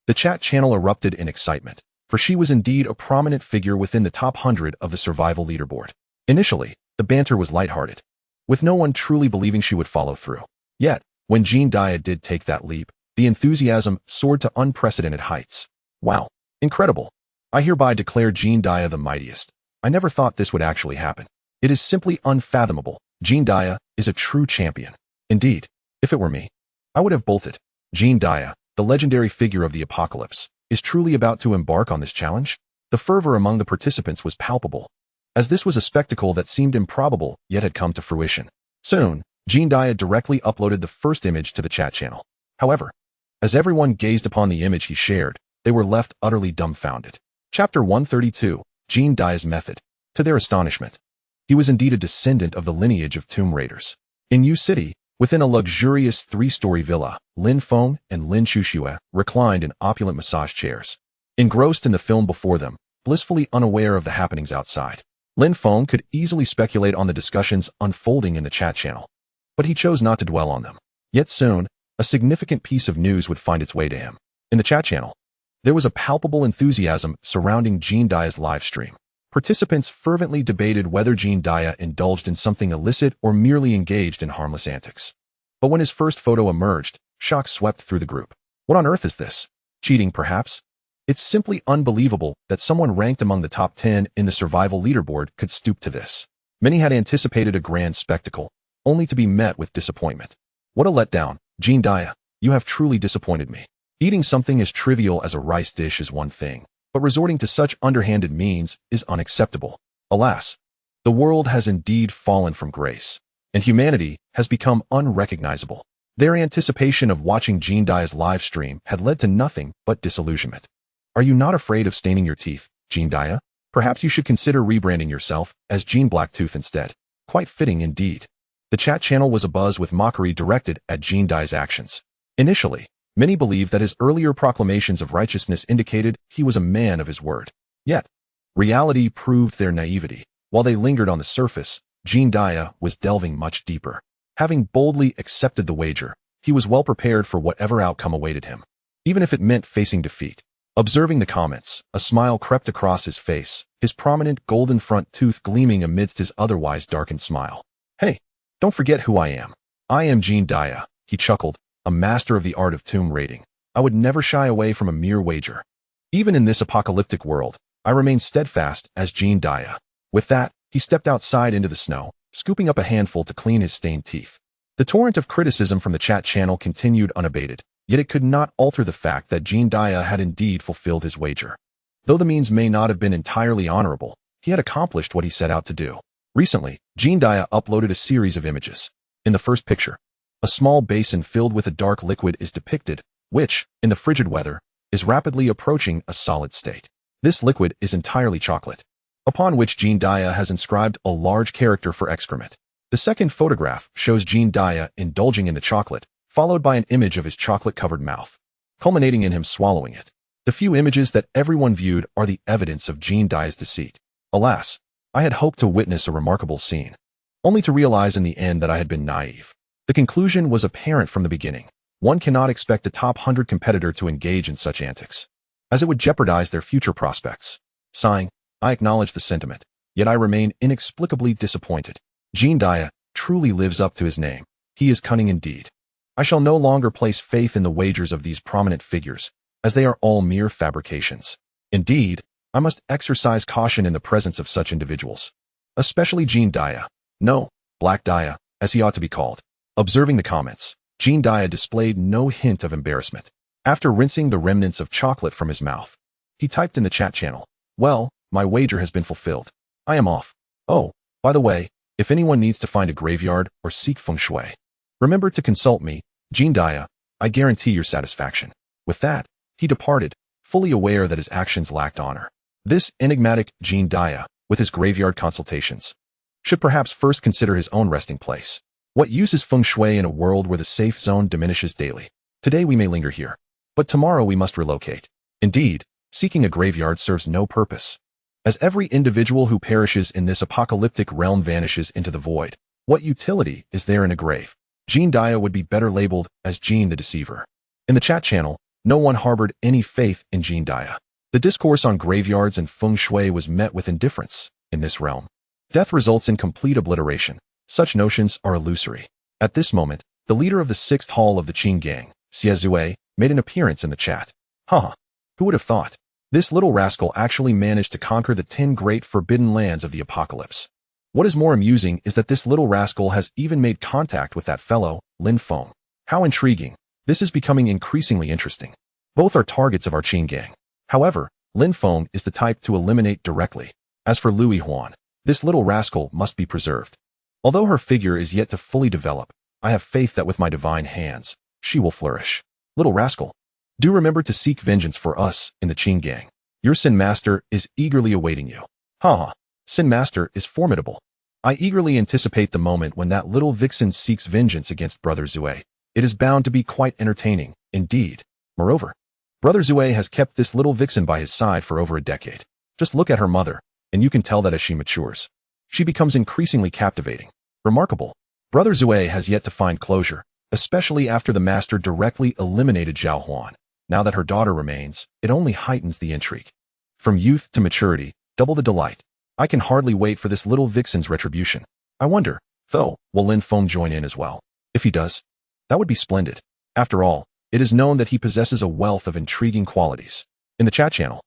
the chat channel erupted in excitement, for she was indeed a prominent figure within the top 100 of the survival leaderboard. Initially, the banter was lighthearted, with no one truly believing she would follow through. Yet, when Jean Dia did take that leap, the enthusiasm soared to unprecedented heights. Wow, incredible. I hereby declare Jean Dia the mightiest. I never thought this would actually happen. It is simply unfathomable. Jean Dia is a true champion. Indeed, if it were me, I would have bolted. Jean Dia, the legendary figure of the apocalypse, is truly about to embark on this challenge? The fervor among the participants was palpable, as this was a spectacle that seemed improbable yet had come to fruition. Soon, Jean Dia directly uploaded the first image to the chat channel. However, as everyone gazed upon the image he shared, they were left utterly dumbfounded. Chapter 132, Jean Dia's Method. To their astonishment, he was indeed a descendant of the lineage of tomb raiders. In Yu City, within a luxurious 3-story villa, Lin Feng and Lin Xiaoxue reclined in opulent massage chairs, engrossed in the film before them, blissfully unaware of the happenings outside. Lin Feng could easily speculate on the discussions unfolding in the chat channel, but he chose not to dwell on them. Yet soon, a significant piece of news would find its way to him. In the chat channel, there was a palpable enthusiasm surrounding Jean Dia's live stream. Participants fervently debated whether Jean Dia indulged in something illicit or merely engaged in harmless antics. But when his first photo emerged, shock swept through the group. What on earth is this? Cheating, perhaps? It's simply unbelievable that someone ranked among the top 10 in the survival leaderboard could stoop to this. Many had anticipated a grand spectacle, only to be met with disappointment. What a letdown, Jean Dia, you have truly disappointed me. Eating something as trivial as a rice dish is one thing, but resorting to such underhanded means is unacceptable. Alas, the world has indeed fallen from grace, and humanity has become unrecognizable. Their anticipation of watching Jean Dia's live stream had led to nothing but disillusionment. Are you not afraid of staining your teeth, Jean Dia? Perhaps you should consider rebranding yourself as Jean Blacktooth instead. Quite fitting indeed. The chat channel was abuzz with mockery directed at Jean Dia's actions. Initially, many believed that his earlier proclamations of righteousness indicated he was a man of his word. Yet, reality proved their naivety. While they lingered on the surface, Jean Dia was delving much deeper. Having boldly accepted the wager, he was well prepared for whatever outcome awaited him, even if it meant facing defeat. Observing the comments, a smile crept across his face, his prominent golden front tooth gleaming amidst his otherwise darkened smile. Hey, don't forget who I am. I am Jean Dia, he chuckled, a master of the art of tomb raiding. I would never shy away from a mere wager. Even in this apocalyptic world, I remain steadfast as Jean Dia. With that, he stepped outside into the snow, scooping up a handful to clean his stained teeth. The torrent of criticism from the chat channel continued unabated, yet it could not alter the fact that Jean Dia had indeed fulfilled his wager. Though the means may not have been entirely honorable, he had accomplished what he set out to do. Recently, Jean Dia uploaded a series of images. In the first picture, a small basin filled with a dark liquid is depicted, which, in the frigid weather, is rapidly approaching a solid state. This liquid is entirely chocolate, upon which Jean Dia has inscribed a large character for excrement. The second photograph shows Jean Dia indulging in the chocolate, followed by an image of his chocolate-covered mouth, culminating in him swallowing it. The few images that everyone viewed are the evidence of Jean Dia's deceit. Alas, I had hoped to witness a remarkable scene, only to realize in the end that I had been naive. The conclusion was apparent from the beginning. One cannot expect a top 100 competitor to engage in such antics, as it would jeopardize their future prospects. Sighing, I acknowledge the sentiment, yet I remain inexplicably disappointed. Jean Dia truly lives up to his name. He is cunning indeed. I shall no longer place faith in the wagers of these prominent figures, as they are all mere fabrications. Indeed, I must exercise caution in the presence of such individuals, especially Jean Dia. No, Black Dia, as he ought to be called. Observing the comments, Jean Dia displayed no hint of embarrassment. After rinsing the remnants of chocolate from his mouth, he typed in the chat channel, "Well, my wager has been fulfilled. I am off. Oh, by the way, if anyone needs to find a graveyard or seek feng shui, remember to consult me, Jean Dia. I guarantee your satisfaction." With that, he departed, fully aware that his actions lacked honor. This enigmatic Jean Dia, with his graveyard consultations, should perhaps first consider his own resting place. What use is feng shui in a world where the safe zone diminishes daily? Today we may linger here, but tomorrow we must relocate. Indeed, seeking a graveyard serves no purpose, as every individual who perishes in this apocalyptic realm vanishes into the void. What utility is there in a grave? Jean Dia would be better labeled as Jean the Deceiver. In the chat channel, no one harbored any faith in Jean Dia. The discourse on graveyards and feng shui was met with indifference. In this realm, death results in complete obliteration. Such notions are illusory. At this moment, the leader of the 6th Hall of the Qin Gang, Xie Zue, made an appearance in the chat. Haha, who would have thought? This little rascal actually managed to conquer the 10 great forbidden lands of the apocalypse. What is more amusing is that this little rascal has even made contact with that fellow, Lin Feng. How intriguing. This is becoming increasingly interesting. Both are targets of our Qin Gang. However, Lin Feng is the type to eliminate directly. As for Lui Huan, this little rascal must be preserved. Although her figure is yet to fully develop, I have faith that with my divine hands, she will flourish. Little rascal, do remember to seek vengeance for us in the Qin Gang. Your Sin Master is eagerly awaiting you. Haha, Sin Master is formidable. I eagerly anticipate the moment when that little vixen seeks vengeance against Brother Zue. It is bound to be quite entertaining, indeed. Moreover, Brother Zue has kept this little vixen by his side for over a decade. Just look at her mother, and you can tell that as she matures, she becomes increasingly captivating. Remarkable. Brother Zue has yet to find closure, especially after the master directly eliminated Zhao Huan. Now that her daughter remains, it only heightens the intrigue. From youth to maturity, double the delight. I can hardly wait for this little vixen's retribution. I wonder, though, will Lin Feng join in as well? If he does, that would be splendid. After all, it is known that he possesses a wealth of intriguing qualities. In the chat channel,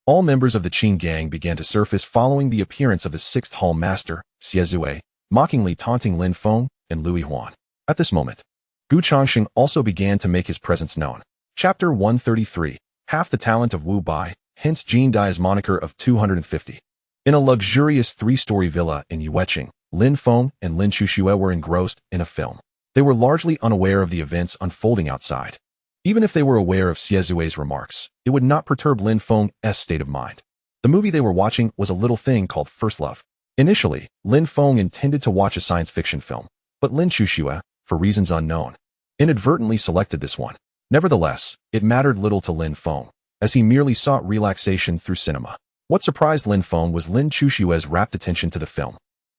all members of the Qin Gang began to surface following the appearance of the 6th Hall Master, Xie Zue, mockingly taunting Lin Feng and Lui Huan. At this moment, Gu Changxing also began to make his presence known. Chapter 133, Half the Talent of Wu Bai, hence Jean Dia's moniker of 250. In a luxurious 3-story villa in Yueqing, Lin Feng and Lin Chuxue were engrossed in a film. They were largely unaware of the events unfolding outside. Even if they were aware of Xiezue's remarks, it would not perturb Lin Feng's state of mind. The movie they were watching was a little thing called First Love. Initially, Lin Feng intended to watch a science fiction film, but Lin Chuxue, for reasons unknown, inadvertently selected this one. Nevertheless, it mattered little to Lin Feng, as he merely sought relaxation through cinema. What surprised Lin Feng was Lin Chuxue's rapt attention to the film.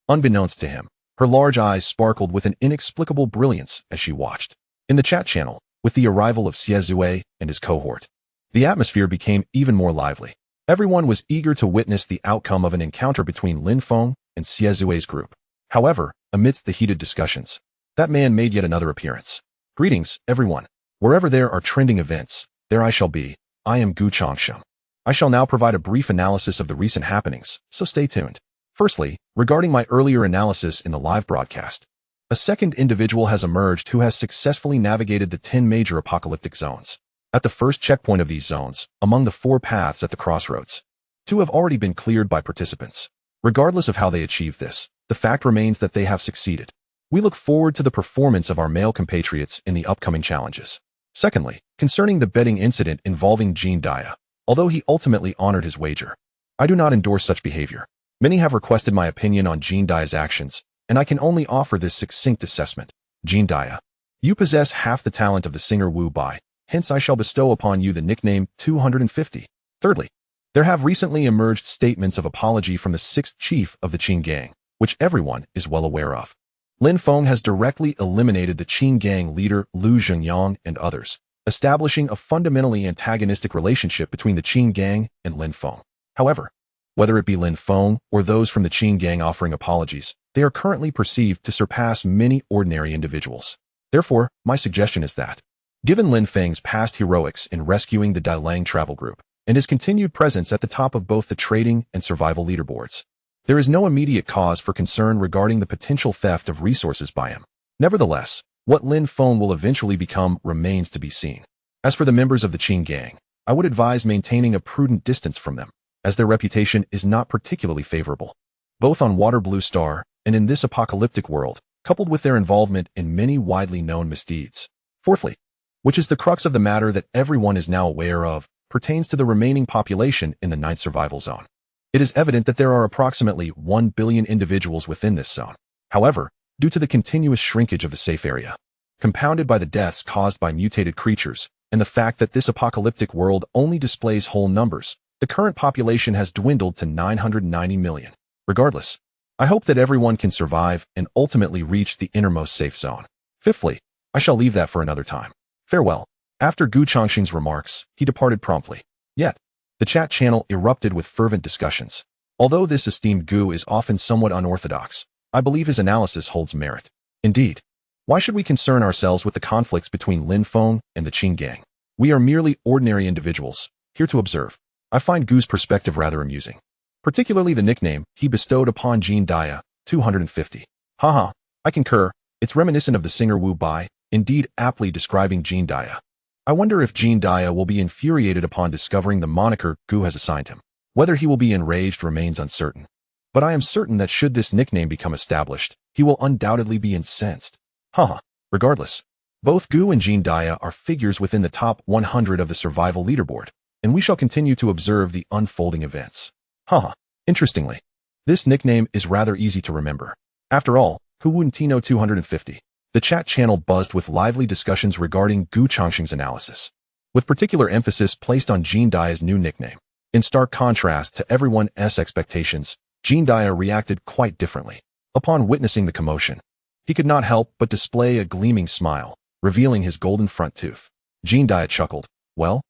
Unbeknownst to him, her large eyes sparkled with an inexplicable brilliance as she watched. In the chat channel, with the arrival of Xiezue and his cohort, the atmosphere became even more lively. Everyone was eager to witness the outcome of an encounter between Lin Feng and Xiezue's group. However, amidst the heated discussions, that man made yet another appearance. Greetings, everyone. Wherever there are trending events, there I shall be. I am Gu Changsheng. I shall now provide a brief analysis of the recent happenings, so stay tuned. Firstly, regarding my earlier analysis in the live broadcast, a second individual has emerged who has successfully navigated the 10 major apocalyptic zones. At the first checkpoint of these zones, among the 4 paths at the crossroads, 2 have already been cleared by participants. Regardless of how they achieved this, the fact remains that they have succeeded. We look forward to the performance of our male compatriots in the upcoming challenges. Secondly, concerning the betting incident involving Jean Dia, although he ultimately honored his wager, I do not endorse such behavior. Many have requested my opinion on Jean Dia's actions, and I can only offer this succinct assessment. Jean Dia, you possess half the talent of the singer Wu Bai, hence I shall bestow upon you the nickname 250. Thirdly, there have recently emerged statements of apology from the 6th chief of the Qin gang, which everyone is well aware of. Lin Feng has directly eliminated the Qin gang leader Lu Zhengyang and others, establishing a fundamentally antagonistic relationship between the Qin gang and Lin Feng. However, whether it be Lin Feng or those from the Qin gang offering apologies, they are currently perceived to surpass many ordinary individuals. Therefore, my suggestion is that, given Lin Feng's past heroics in rescuing the Dailang travel group, and his continued presence at the top of both the trading and survival leaderboards, there is no immediate cause for concern regarding the potential theft of resources by him. Nevertheless, what Lin Feng will eventually become remains to be seen. As for the members of the Qin gang, I would advise maintaining a prudent distance from them, as their reputation is not particularly favorable, both on Water Blue Star and in this apocalyptic world, coupled with their involvement in many widely known misdeeds. Fourthly, which is the crux of the matter that everyone is now aware of, pertains to the remaining population in the 9th survival zone. It is evident that there are approximately 1 billion individuals within this zone. However, due to the continuous shrinkage of the safe area, compounded by the deaths caused by mutated creatures, and the fact that this apocalyptic world only displays whole numbers, the current population has dwindled to 990 million. Regardless, I hope that everyone can survive and ultimately reach the innermost safe zone. Fifthly, I shall leave that for another time. Farewell. After Gu Changxing's remarks, he departed promptly. Yet, the chat channel erupted with fervent discussions. Although this esteemed Gu is often somewhat unorthodox, I believe his analysis holds merit. Indeed, why should we concern ourselves with the conflicts between Lin Feng and the Qin gang? We are merely ordinary individuals, here to observe. I find Gu's perspective rather amusing, particularly the nickname he bestowed upon Jean Dia, 250. Haha, I concur, it's reminiscent of the singer Wu Bai, indeed aptly describing Jean Dia. I wonder if Jean Dia will be infuriated upon discovering the moniker Gu has assigned him. Whether he will be enraged remains uncertain. But I am certain that should this nickname become established, he will undoubtedly be incensed. Haha, regardless, both Gu and Jean Dia are figures within the top 100 of the survival leaderboard, and we shall continue to observe the unfolding events. Haha, interestingly, this nickname is rather easy to remember. After all, Huwuntino 250. The chat channel buzzed with lively discussions regarding Gu Changxing's analysis, with particular emphasis placed on Jean Dia's new nickname. In stark contrast to everyone's expectations, Jean Dia reacted quite differently. Upon witnessing the commotion, he could not help but display a gleaming smile, revealing his golden front tooth. Jean Dia chuckled. Well,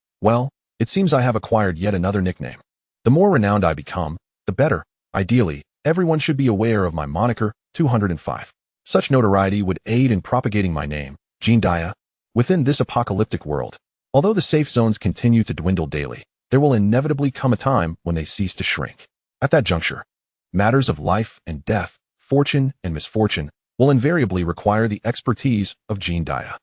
it seems I have acquired yet another nickname. The more renowned I become, the better. Ideally, everyone should be aware of my moniker, 205. Such notoriety would aid in propagating my name, Jean Dia, within this apocalyptic world. Although the safe zones continue to dwindle daily, there will inevitably come a time when they cease to shrink. At that juncture, matters of life and death, fortune and misfortune, will invariably require the expertise of Jean Dia.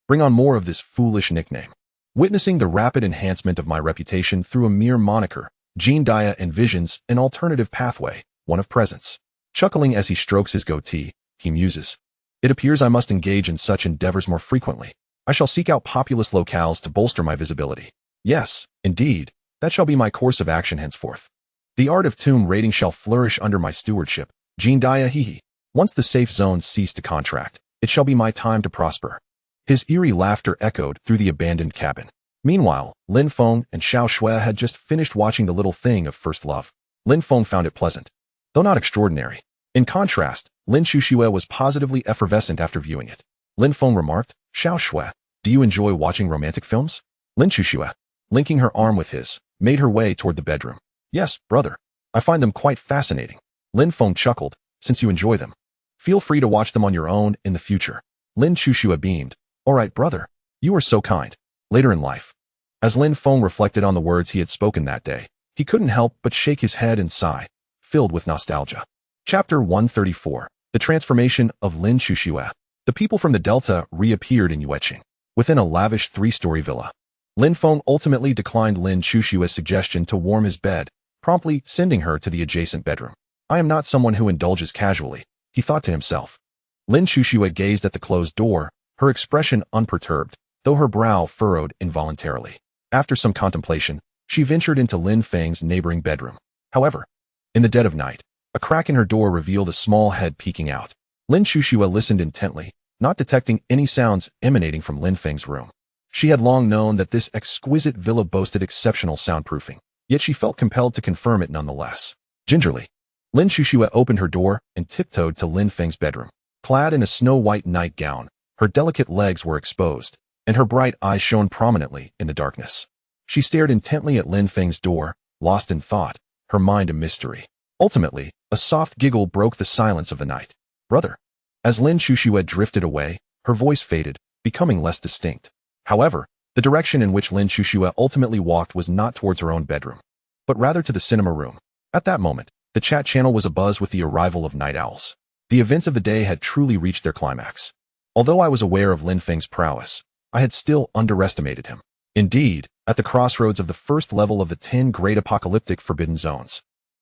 Bring on more of this foolish nickname. Witnessing the rapid enhancement of my reputation through a mere moniker, Jean Dia envisions an alternative pathway, one of presence. Chuckling as he strokes his goatee, he muses. It appears I must engage in such endeavors more frequently. I shall seek out populous locales to bolster my visibility. Yes, indeed, that shall be my course of action henceforth. The art of tomb raiding shall flourish under my stewardship. Jean Dia Hehe. Once the safe zones cease to contract, it shall be my time to prosper. His eerie laughter echoed through the abandoned cabin. Meanwhile, Lin Feng and Xiao Shui had just finished watching the little thing of first love. Lin Feng found it pleasant, though not extraordinary. In contrast, Lin Shuxue was positively effervescent after viewing it. Lin Feng remarked, Xiao Shui, do you enjoy watching romantic films? Lin Shuxue, linking her arm with his, made her way toward the bedroom. Yes, brother. I find them quite fascinating. Lin Feng chuckled, since you enjoy them. Feel free to watch them on your own in the future. Lin Shuxue beamed. All right, brother. You are so kind. Later in life. As Lin Feng reflected on the words he had spoken that day, he couldn't help but shake his head and sigh, filled with nostalgia. Chapter 134. The Transformation of Lin Shuxue. The people from the Delta reappeared in Yueqing, within a lavish 3-story villa. Lin Feng ultimately declined Lin Shushue's suggestion to warm his bed, promptly sending her to the adjacent bedroom. I am not someone who indulges casually, he thought to himself. Lin Shuxue gazed at the closed door, her expression unperturbed, though her brow furrowed involuntarily. After some contemplation, she ventured into Lin Feng's neighboring bedroom. However, in the dead of night, a crack in her door revealed a small head peeking out. Lin Shuxue listened intently, not detecting any sounds emanating from Lin Feng's room. She had long known that this exquisite villa boasted exceptional soundproofing, yet she felt compelled to confirm it nonetheless. Gingerly, Lin Shuxue opened her door and tiptoed to Lin Feng's bedroom. Clad in a snow-white nightgown, her delicate legs were exposed, and her bright eyes shone prominently in the darkness. She stared intently at Lin Feng's door, lost in thought, her mind a mystery. Ultimately, a soft giggle broke the silence of the night. Brother. As Lin Shuxue drifted away, her voice faded, becoming less distinct. However, the direction in which Lin Shuxue ultimately walked was not towards her own bedroom, but rather to the cinema room. At that moment, the chat channel was abuzz with the arrival of night owls. The events of the day had truly reached their climax. Although I was aware of Lin Feng's prowess, I had still underestimated him. Indeed, at the crossroads of the first level of the 10 great apocalyptic forbidden zones,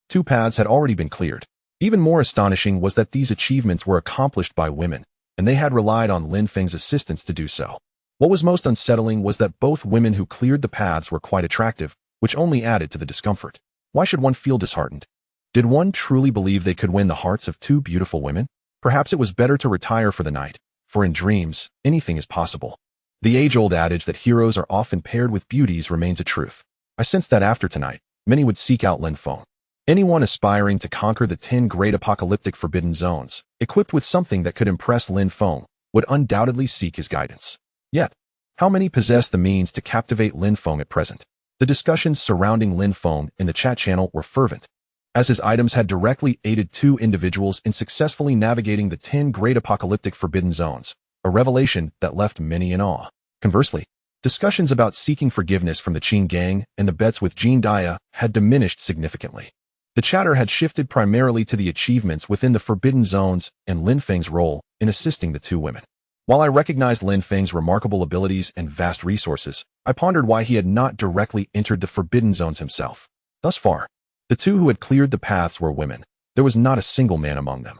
2 paths had already been cleared. Even more astonishing was that these achievements were accomplished by women, and they had relied on Lin Feng's assistance to do so. What was most unsettling was that both women who cleared the paths were quite attractive, which only added to the discomfort. Why should one feel disheartened? Did one truly believe they could win the hearts of 2 beautiful women? Perhaps it was better to retire for the night, for in dreams, anything is possible. The age-old adage that heroes are often paired with beauties remains a truth. I sensed that after tonight, many would seek out Lin Feng. Anyone aspiring to conquer the 10 great apocalyptic forbidden zones, equipped with something that could impress Lin Feng, would undoubtedly seek his guidance. Yet, how many possess the means to captivate Lin Feng at present? The discussions surrounding Lin Feng in the chat channel were fervent, as his items had directly aided 2 individuals in successfully navigating the 10 great apocalyptic forbidden zones, a revelation that left many in awe. Conversely, discussions about seeking forgiveness from the Qin gang and the bets with Jean Dia had diminished significantly. The chatter had shifted primarily to the achievements within the forbidden zones and Lin Feng's role in assisting the 2 women. While I recognized Lin Feng's remarkable abilities and vast resources, I pondered why he had not directly entered the forbidden zones himself. Thus far, the 2 who had cleared the paths were women. There was not a single man among them.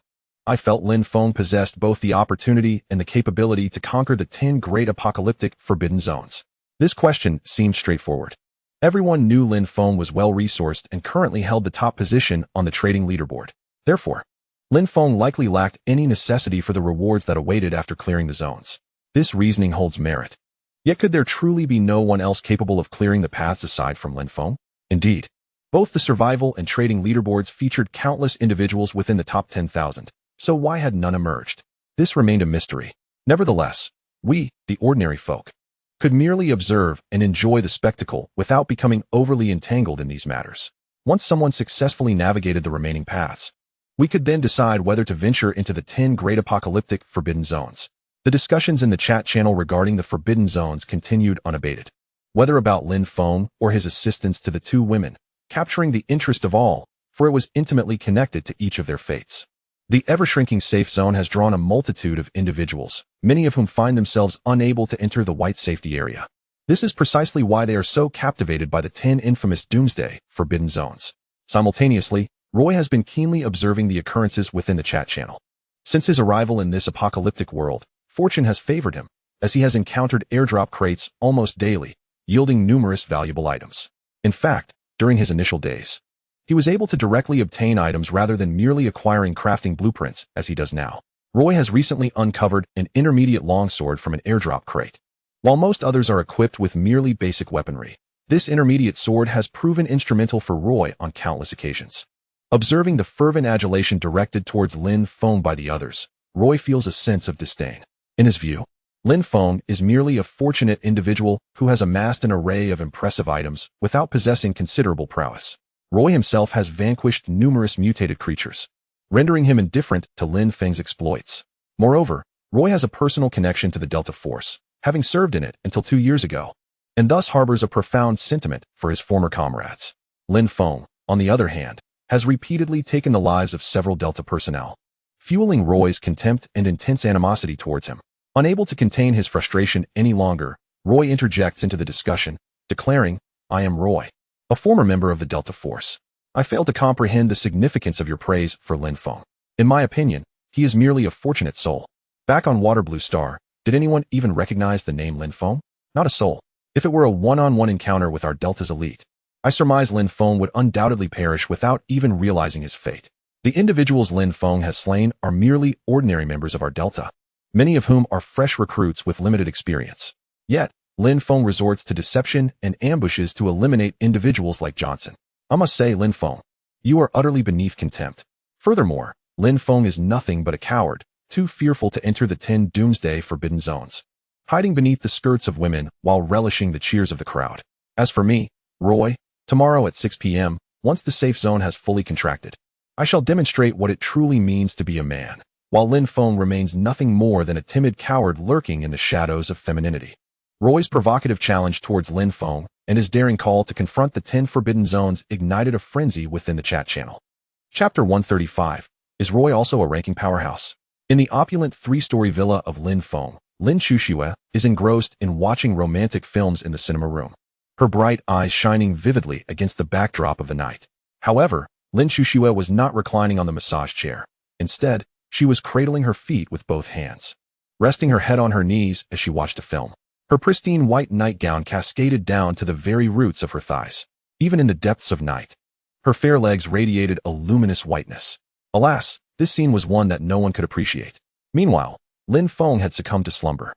I felt Lin Feng possessed both the opportunity and the capability to conquer the 10 great apocalyptic forbidden zones. This question seemed straightforward. Everyone knew Lin Feng was well-resourced and currently held the top position on the trading leaderboard. Therefore, Lin Feng likely lacked any necessity for the rewards that awaited after clearing the zones. This reasoning holds merit. Yet could there truly be no one else capable of clearing the paths aside from Lin Feng? Indeed, both the survival and trading leaderboards featured countless individuals within the top 10,000, so why had none emerged? This remained a mystery. Nevertheless, we, the ordinary folk, could merely observe and enjoy the spectacle without becoming overly entangled in these matters. Once someone successfully navigated the remaining paths, we could then decide whether to venture into the 10 great apocalyptic forbidden zones. The discussions in the chat channel regarding the forbidden zones continued unabated. Whether about Lin Feng or his assistance to the 2 women, capturing the interest of all, for it was intimately connected to each of their fates. The ever-shrinking safe zone has drawn a multitude of individuals, many of whom find themselves unable to enter the white safety area. This is precisely why they are so captivated by the 10 infamous Doomsday forbidden zones. Simultaneously, Roy has been keenly observing the occurrences within the chat channel. Since his arrival in this apocalyptic world, fortune has favored him, as he has encountered airdrop crates almost daily, yielding numerous valuable items. In fact, during his initial days, he was able to directly obtain items rather than merely acquiring crafting blueprints as he does now. Roy has recently uncovered an intermediate longsword from an airdrop crate. While most others are equipped with merely basic weaponry, this intermediate sword has proven instrumental for Roy on countless occasions. Observing the fervent adulation directed towards Lin Feng by the others, Roy feels a sense of disdain. In his view, Lin Feng is merely a fortunate individual who has amassed an array of impressive items without possessing considerable prowess. Roy himself has vanquished numerous mutated creatures, rendering him indifferent to Lin Feng's exploits. Moreover, Roy has a personal connection to the Delta Force, having served in it until 2 years ago, and thus harbors a profound sentiment for his former comrades. Lin Feng, on the other hand, has repeatedly taken the lives of several Delta personnel, fueling Roy's contempt and intense animosity towards him. Unable to contain his frustration any longer, Roy interjects into the discussion, declaring, "I am Roy, a former member of the Delta Force. I fail to comprehend the significance of your praise for Lin Feng. In my opinion, he is merely a fortunate soul." Back on Water Blue Star, did anyone even recognize the name Lin Feng? Not a soul. If it were a one-on-one encounter with our Delta's elite, I surmise Lin Feng would undoubtedly perish without even realizing his fate. The individuals Lin Feng has slain are merely ordinary members of our Delta, many of whom are fresh recruits with limited experience. Yet, Lin Feng resorts to deception and ambushes to eliminate individuals like Johnson. I must say, Lin Feng, you are utterly beneath contempt. Furthermore, Lin Feng is nothing but a coward, too fearful to enter the 10 doomsday forbidden zones, hiding beneath the skirts of women while relishing the cheers of the crowd. As for me, Roy, tomorrow at 6 p.m., once the safe zone has fully contracted, I shall demonstrate what it truly means to be a man, while Lin Feng remains nothing more than a timid coward lurking in the shadows of femininity. Roy's provocative challenge towards Lin Feng and his daring call to confront the 10 forbidden zones ignited a frenzy within the chat channel. Chapter 135. Is Roy also a ranking powerhouse? In the opulent 3-story villa of Lin Feng, Lin Xuxue is engrossed in watching romantic films in the cinema room, her bright eyes shining vividly against the backdrop of the night. However, Lin Xuxue was not reclining on the massage chair. Instead, she was cradling her feet with both hands, resting her head on her knees as she watched a film. Her pristine white nightgown cascaded down to the very roots of her thighs. Even in the depths of night, her fair legs radiated a luminous whiteness. Alas, this scene was one that no one could appreciate. Meanwhile, Lin Feng had succumbed to slumber,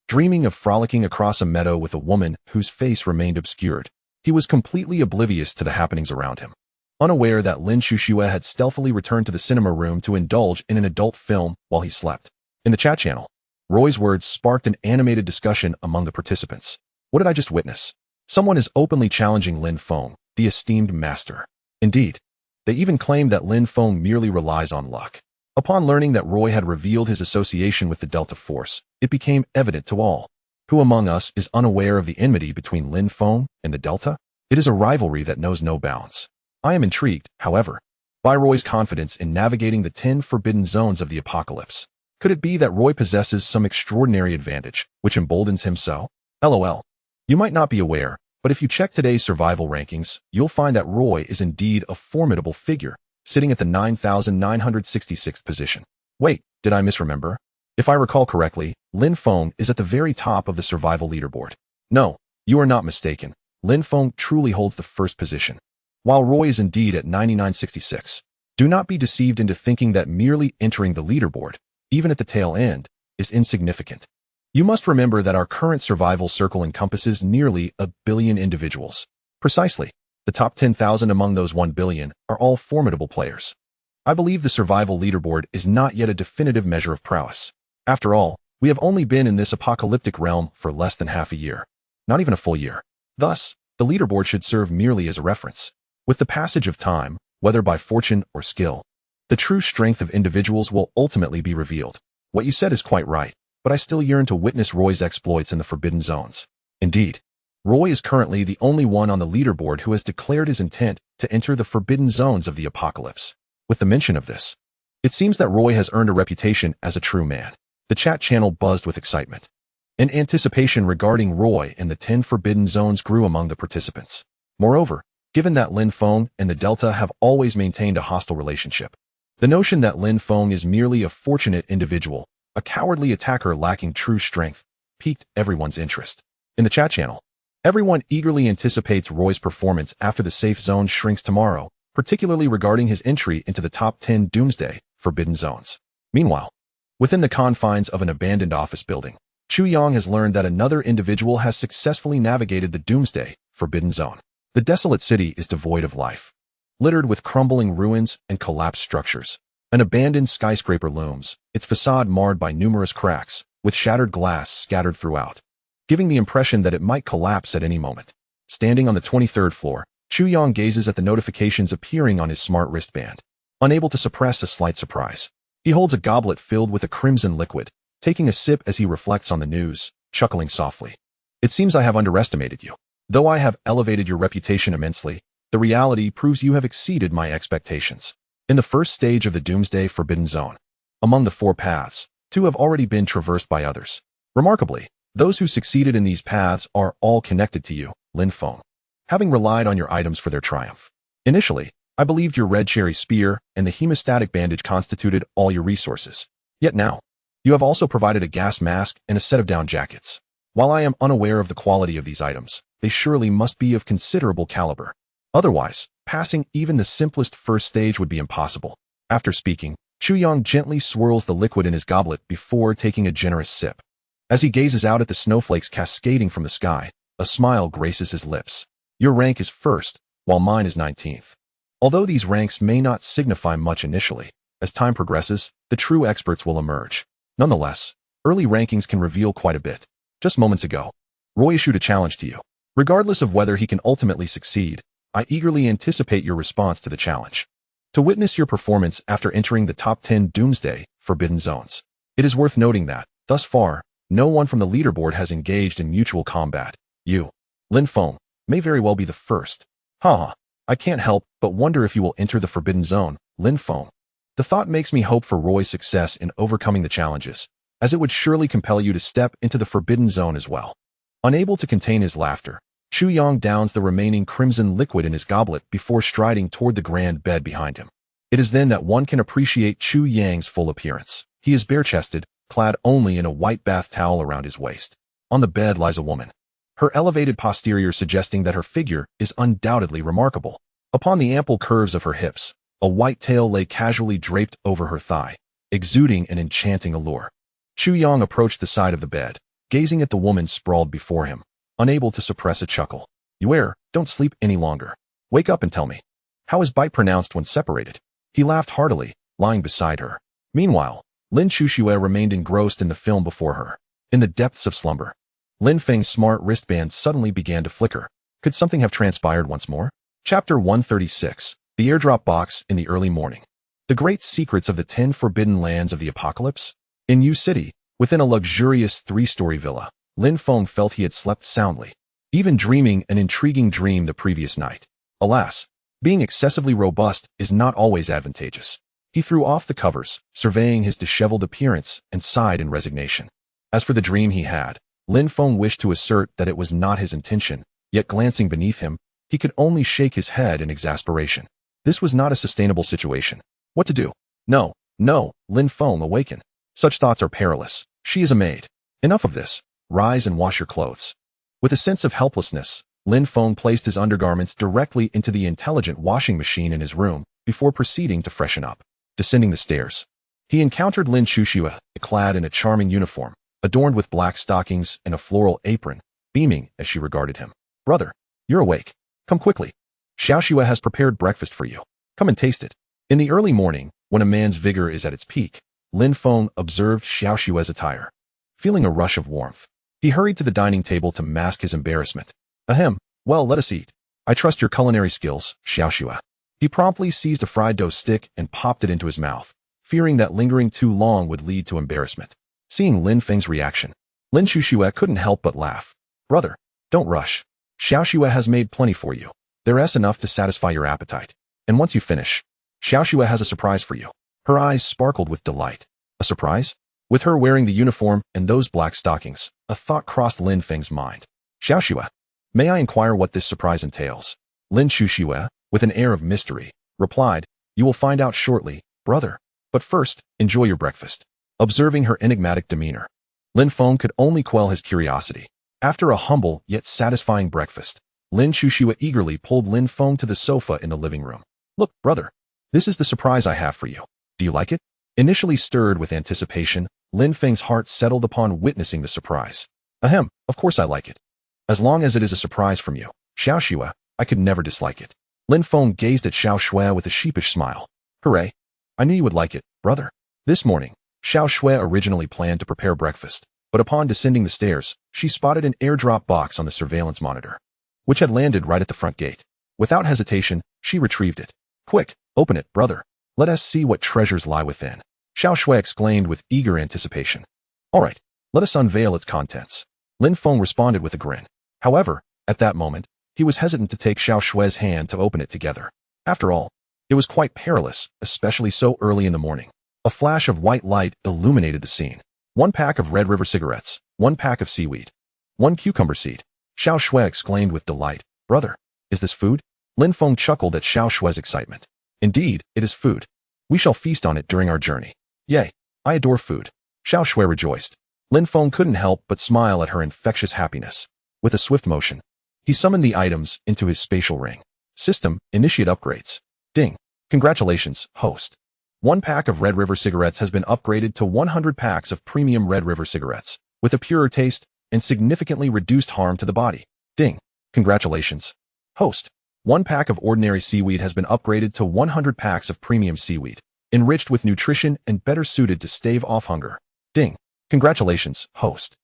dreaming of frolicking across a meadow with a woman whose face remained obscured. He was completely oblivious to the happenings around him, unaware that Lin Xuxue had stealthily returned to the cinema room to indulge in an adult film while he slept. In the chat channel, Roy's words sparked an animated discussion among the participants. What did I just witness? Someone is openly challenging Lin Feng, the esteemed master. Indeed, they even claimed that Lin Feng merely relies on luck. Upon learning that Roy had revealed his association with the Delta Force, it became evident to all. Who among us is unaware of the enmity between Lin Feng and the Delta? It is a rivalry that knows no bounds. I am intrigued, however, by Roy's confidence in navigating the 10 forbidden zones of the apocalypse. Could it be that Roy possesses some extraordinary advantage, which emboldens him so? LOL. You might not be aware, but if you check today's survival rankings, you'll find that Roy is indeed a formidable figure, sitting at the 9,966th position. Wait, did I misremember? If I recall correctly, Lin Feng is at the very top of the survival leaderboard. No, you are not mistaken. Lin Feng truly holds the first position, while Roy is indeed at 9,966. Do not be deceived into thinking that merely entering the leaderboard, even at the tail end, is insignificant. You must remember that our current survival circle encompasses nearly 1 billion individuals. Precisely, the top 10,000 among those 1 billion are all formidable players. I believe the survival leaderboard is not yet a definitive measure of prowess. After all, we have only been in this apocalyptic realm for less than half a year, not even a full year. Thus, the leaderboard should serve merely as a reference. With the passage of time, whether by fortune or skill, the true strength of individuals will ultimately be revealed. What you said is quite right, but I still yearn to witness Roy's exploits in the Forbidden Zones. Indeed, Roy is currently the only one on the leaderboard who has declared his intent to enter the Forbidden Zones of the apocalypse. With the mention of this, it seems that Roy has earned a reputation as a true man. The chat channel buzzed with excitement, and anticipation regarding Roy and the 10 Forbidden Zones grew among the participants. Moreover, given that Lin Feng and the Delta have always maintained a hostile relationship, The notion that Lin Feng is merely a fortunate individual, a cowardly attacker lacking true strength, piqued everyone's interest. In the chat channel, everyone eagerly anticipates Roy's performance after the safe zone shrinks tomorrow, particularly regarding his entry into the top 10 Doomsday Forbidden Zones. Meanwhile, within the confines of an abandoned office building, Chu Yang has learned that another individual has successfully navigated the Doomsday Forbidden Zone. The desolate city is devoid of life, littered with crumbling ruins and collapsed structures. An abandoned skyscraper looms, its facade marred by numerous cracks, with shattered glass scattered throughout, giving the impression that it might collapse at any moment. Standing on the 23rd floor, Chu Yang gazes at the notifications appearing on his smart wristband, unable to suppress a slight surprise. He holds a goblet filled with a crimson liquid, taking a sip as he reflects on the news, chuckling softly. It seems I have underestimated you. Though I have elevated your reputation immensely, the reality proves you have exceeded my expectations. In the first stage of the Doomsday Forbidden Zone, among the 4 paths, 2 have already been traversed by others. Remarkably, those who succeeded in these paths are all connected to you, Lin Feng, having relied on your items for their triumph. Initially, I believed your red cherry spear and the hemostatic bandage constituted all your resources. Yet now, you have also provided a gas mask and a set of down jackets. While I am unaware of the quality of these items, they surely must be of considerable caliber. Otherwise, passing even the simplest first stage would be impossible. After speaking, Chu Yang gently swirls the liquid in his goblet before taking a generous sip. As he gazes out at the snowflakes cascading from the sky, a smile graces his lips. Your rank is first, while mine is 19th. Although these ranks may not signify much initially, as time progresses, the true experts will emerge. Nonetheless, early rankings can reveal quite a bit. Just moments ago, Roy issued a challenge to you. Regardless of whether he can ultimately succeed, I eagerly anticipate your response to the challenge. To witness your performance after entering the top 10 Doomsday Forbidden Zones, it is worth noting that, thus far, no one from the leaderboard has engaged in mutual combat. You, Lin Feng, may very well be the first. Haha, I can't help but wonder if you will enter the Forbidden Zone, Lin Feng. The thought makes me hope for Roy's success in overcoming the challenges, as it would surely compel you to step into the Forbidden Zone as well. Unable to contain his laughter, Chu Yang downs the remaining crimson liquid in his goblet before striding toward the grand bed behind him. It is then that one can appreciate Chu Yang's full appearance. He is bare-chested, clad only in a white bath towel around his waist. On the bed lies a woman, her elevated posterior suggesting that her figure is undoubtedly remarkable. Upon the ample curves of her hips, a white tail lay casually draped over her thigh, exuding an enchanting allure. Chu Yang approached the side of the bed, gazing at the woman sprawled before him, unable to suppress a chuckle. You don't sleep any longer. Wake up and tell me. How is bite pronounced when separated? He laughed heartily, lying beside her. Meanwhile, Lin Chuxue remained engrossed in the film before her. In the depths of slumber, Lin Feng's smart wristband suddenly began to flicker. Could something have transpired once more? Chapter 136, The Airdrop Box in the Early Morning. The Great Secrets of the 10 Forbidden Lands of the Apocalypse? In Yu City, within a luxurious 3-story villa, Lin Feng felt he had slept soundly, even dreaming an intriguing dream the previous night. Alas, being excessively robust is not always advantageous. He threw off the covers, surveying his disheveled appearance, and sighed in resignation. As for the dream he had, Lin Feng wished to assert that it was not his intention, yet glancing beneath him, he could only shake his head in exasperation. This was not a sustainable situation. What to do? No, Lin Feng, awaken. Such thoughts are perilous. She is a maid. Enough of this. Rise and wash your clothes. With a sense of helplessness, Lin Feng placed his undergarments directly into the intelligent washing machine in his room before proceeding to freshen up. Descending the stairs, he encountered Lin Chuxue, clad in a charming uniform, adorned with black stockings and a floral apron, beaming as she regarded him. Brother, you're awake. Come quickly. Xiaoxue has prepared breakfast for you. Come and taste it. In the early morning, when a man's vigor is at its peak, Lin Feng observed Xiaoxue's attire. Feeling a rush of warmth, he hurried to the dining table to mask his embarrassment. Ahem, well, let us eat. I trust your culinary skills, Xiaoxue. He promptly seized a fried dough stick and popped it into his mouth, fearing that lingering too long would lead to embarrassment. Seeing Lin Feng's reaction, Lin Chuxue couldn't help but laugh. Brother, don't rush. Xiaoxue has made plenty for you. There's enough to satisfy your appetite. And once you finish, Xiaoxue has a surprise for you. Her eyes sparkled with delight. A surprise? With her wearing the uniform and those black stockings, a thought crossed Lin Feng's mind. Xiaoxue, may I inquire what this surprise entails? Lin Chuxue, with an air of mystery, replied, You will find out shortly, brother. But first, enjoy your breakfast. Observing her enigmatic demeanor, Lin Feng could only quell his curiosity. After a humble yet satisfying breakfast, Lin Chushua eagerly pulled Lin Feng to the sofa in the living room. Look, brother, this is the surprise I have for you. Do you like it? Initially stirred with anticipation, Lin Feng's heart settled upon witnessing the surprise. Ahem, of course I like it. As long as it is a surprise from you, Xiao Xue, I could never dislike it. Lin Feng gazed at Xiao Xue with a sheepish smile. Hooray! I knew you would like it, brother. This morning, Xiao Xue originally planned to prepare breakfast, but upon descending the stairs, she spotted an airdrop box on the surveillance monitor, which had landed right at the front gate. Without hesitation, she retrieved it. Quick, open it, brother. Let us see what treasures lie within. Xiao Xue exclaimed with eager anticipation. All right, let us unveil its contents. Lin Feng responded with a grin. However, at that moment, he was hesitant to take Xiao Xue's hand to open it together. After all, it was quite perilous, especially so early in the morning. A flash of white light illuminated the scene. 1 pack of Red River cigarettes, 1 pack of seaweed, 1 cucumber seed. Xiao Xue exclaimed with delight. Brother, is this food? Lin Feng chuckled at Xiao Xue's excitement. Indeed, it is food. We shall feast on it during our journey. Yay, I adore food. Xiao Xue rejoiced. Lin Feng couldn't help but smile at her infectious happiness. With a swift motion, he summoned the items into his spatial ring. System, initiate upgrades. Ding. Congratulations, host. 1 pack of Red River cigarettes has been upgraded to 100 packs of premium Red River cigarettes, with a purer taste and significantly reduced harm to the body. Ding. Congratulations, host. 1 pack of ordinary seaweed has been upgraded to 100 packs of premium seaweed, enriched with nutrition and better suited to stave off hunger. Ding. Congratulations, host.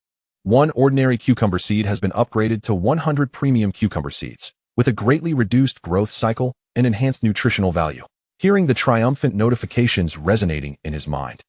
1 ordinary cucumber seed has been upgraded to 100 premium cucumber seeds, with a greatly reduced growth cycle and enhanced nutritional value. Hearing the triumphant notifications resonating in his mind,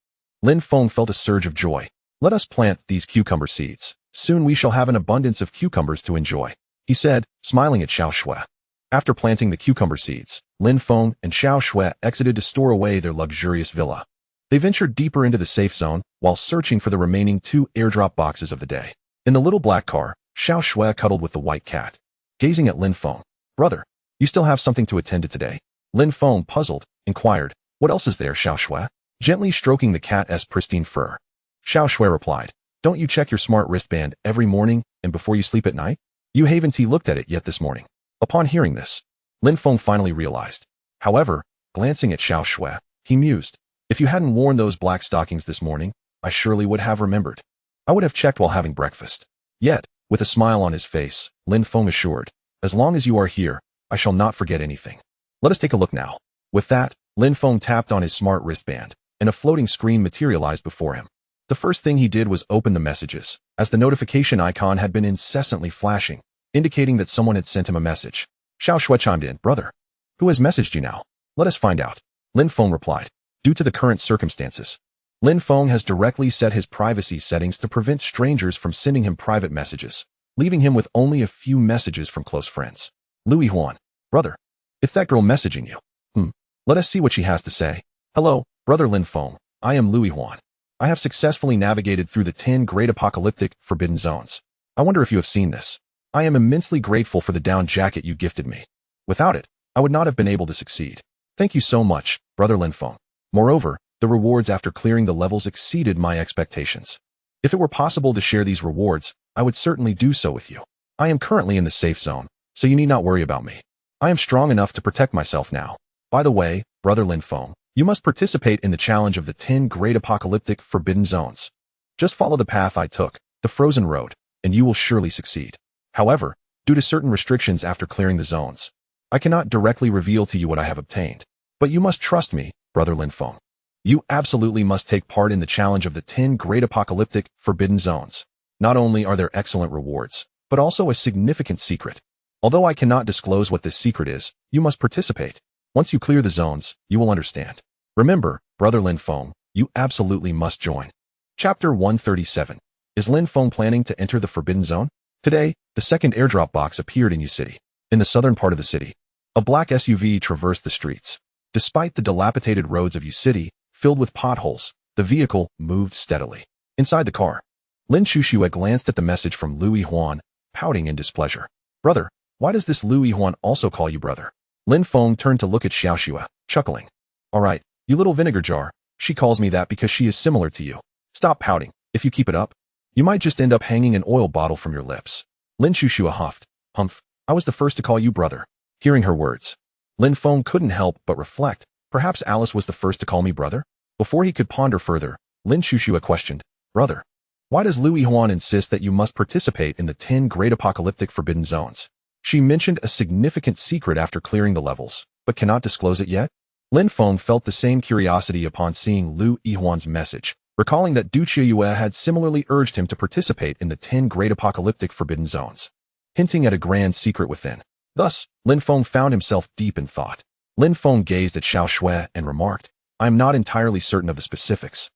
Lin Feng felt a surge of joy. Let us plant these cucumber seeds. Soon we shall have an abundance of cucumbers to enjoy, he said, smiling at Xiao Xue. After planting the cucumber seeds, Lin Feng and Xiao Xue exited to store away their luxurious villa. They ventured deeper into the safe zone while searching for the remaining 2 airdrop boxes of the day. In the little black car, Xiao Xue cuddled with the white cat, gazing at Lin Feng. Brother, you still have something to attend to today? Lin Feng, puzzled, inquired. What else is there, Xiao Xue? Gently stroking the cat's pristine fur, Xiao Xue replied. Don't you check your smart wristband every morning and before you sleep at night? You haven't looked at it yet this morning. Upon hearing this, Lin Feng finally realized. However, glancing at Xiao Xue, he mused. If you hadn't worn those black stockings this morning, I surely would have remembered. I would have checked while having breakfast. Yet, with a smile on his face, Lin Feng assured, as long as you are here, I shall not forget anything. Let us take a look now. With that, Lin Feng tapped on his smart wristband, and a floating screen materialized before him. The first thing he did was open the messages, as the notification icon had been incessantly flashing, indicating that someone had sent him a message. Xiao Xue chimed in. Brother, who has messaged you now? Let us find out. Lin Feng replied. Due to the current circumstances, Lin Feng has directly set his privacy settings to prevent strangers from sending him private messages, leaving him with only a few messages from close friends. Louis Huan. Brother, it's that girl messaging you. Let us see what she has to say. Hello, brother Lin Feng. I am Louis Huan. I have successfully navigated through the 10 great apocalyptic forbidden zones. I wonder if you have seen this. I am immensely grateful for the down jacket you gifted me. Without it, I would not have been able to succeed. Thank you so much, brother Lin Feng. Moreover, the rewards after clearing the levels exceeded my expectations. If it were possible to share these rewards, I would certainly do so with you. I am currently in the safe zone, so you need not worry about me. I am strong enough to protect myself now. By the way, brother Lin Feng, you must participate in the challenge of the 10 great apocalyptic forbidden zones. Just follow the path I took, the frozen road, and you will surely succeed. However, due to certain restrictions after clearing the zones, I cannot directly reveal to you what I have obtained. But you must trust me, brother Lin Feng. You absolutely must take part in the challenge of the 10 great apocalyptic forbidden zones. Not only are there excellent rewards, but also a significant secret. Although I cannot disclose what this secret is, you must participate. Once you clear the zones, you will understand. Remember, brother Lin Feng, you absolutely must join. Chapter 137. Is Lin Feng planning to enter the Forbidden Zone? Today, the second airdrop box appeared in U City. In the southern part of the city, a black SUV traversed the streets. Despite the dilapidated roads of U City, filled with potholes, the vehicle moved steadily. Inside the car, Lin Chushua glanced at the message from Louis Huan, pouting in displeasure. Brother, why does this Louis Huan also call you brother? Lin Feng turned to look at Xiao Xue, chuckling. All right, You little vinegar jar. She calls me that because she is similar to you. Stop pouting. If you keep it up, you might just end up hanging an oil bottle from your lips. Lin Shushua huffed. Humph. I was the first to call you brother. Hearing her words, Lin Feng couldn't help but reflect. Perhaps Alice was the first to call me brother? Before he could ponder further, Lin Shushua questioned, Brother, why does Liu Yihuan insist that you must participate in the 10 great apocalyptic forbidden zones? She mentioned a significant secret after clearing the levels, but cannot disclose it yet? Lin Feng felt the same curiosity upon seeing Liu Yihuan's message, recalling that Du Qiuyue had similarly urged him to participate in the 10 great apocalyptic forbidden zones, hinting at a grand secret within. Thus, Lin Feng found himself deep in thought. Lin Feng gazed at Xiao Shui and remarked, I am not entirely certain of the specifics.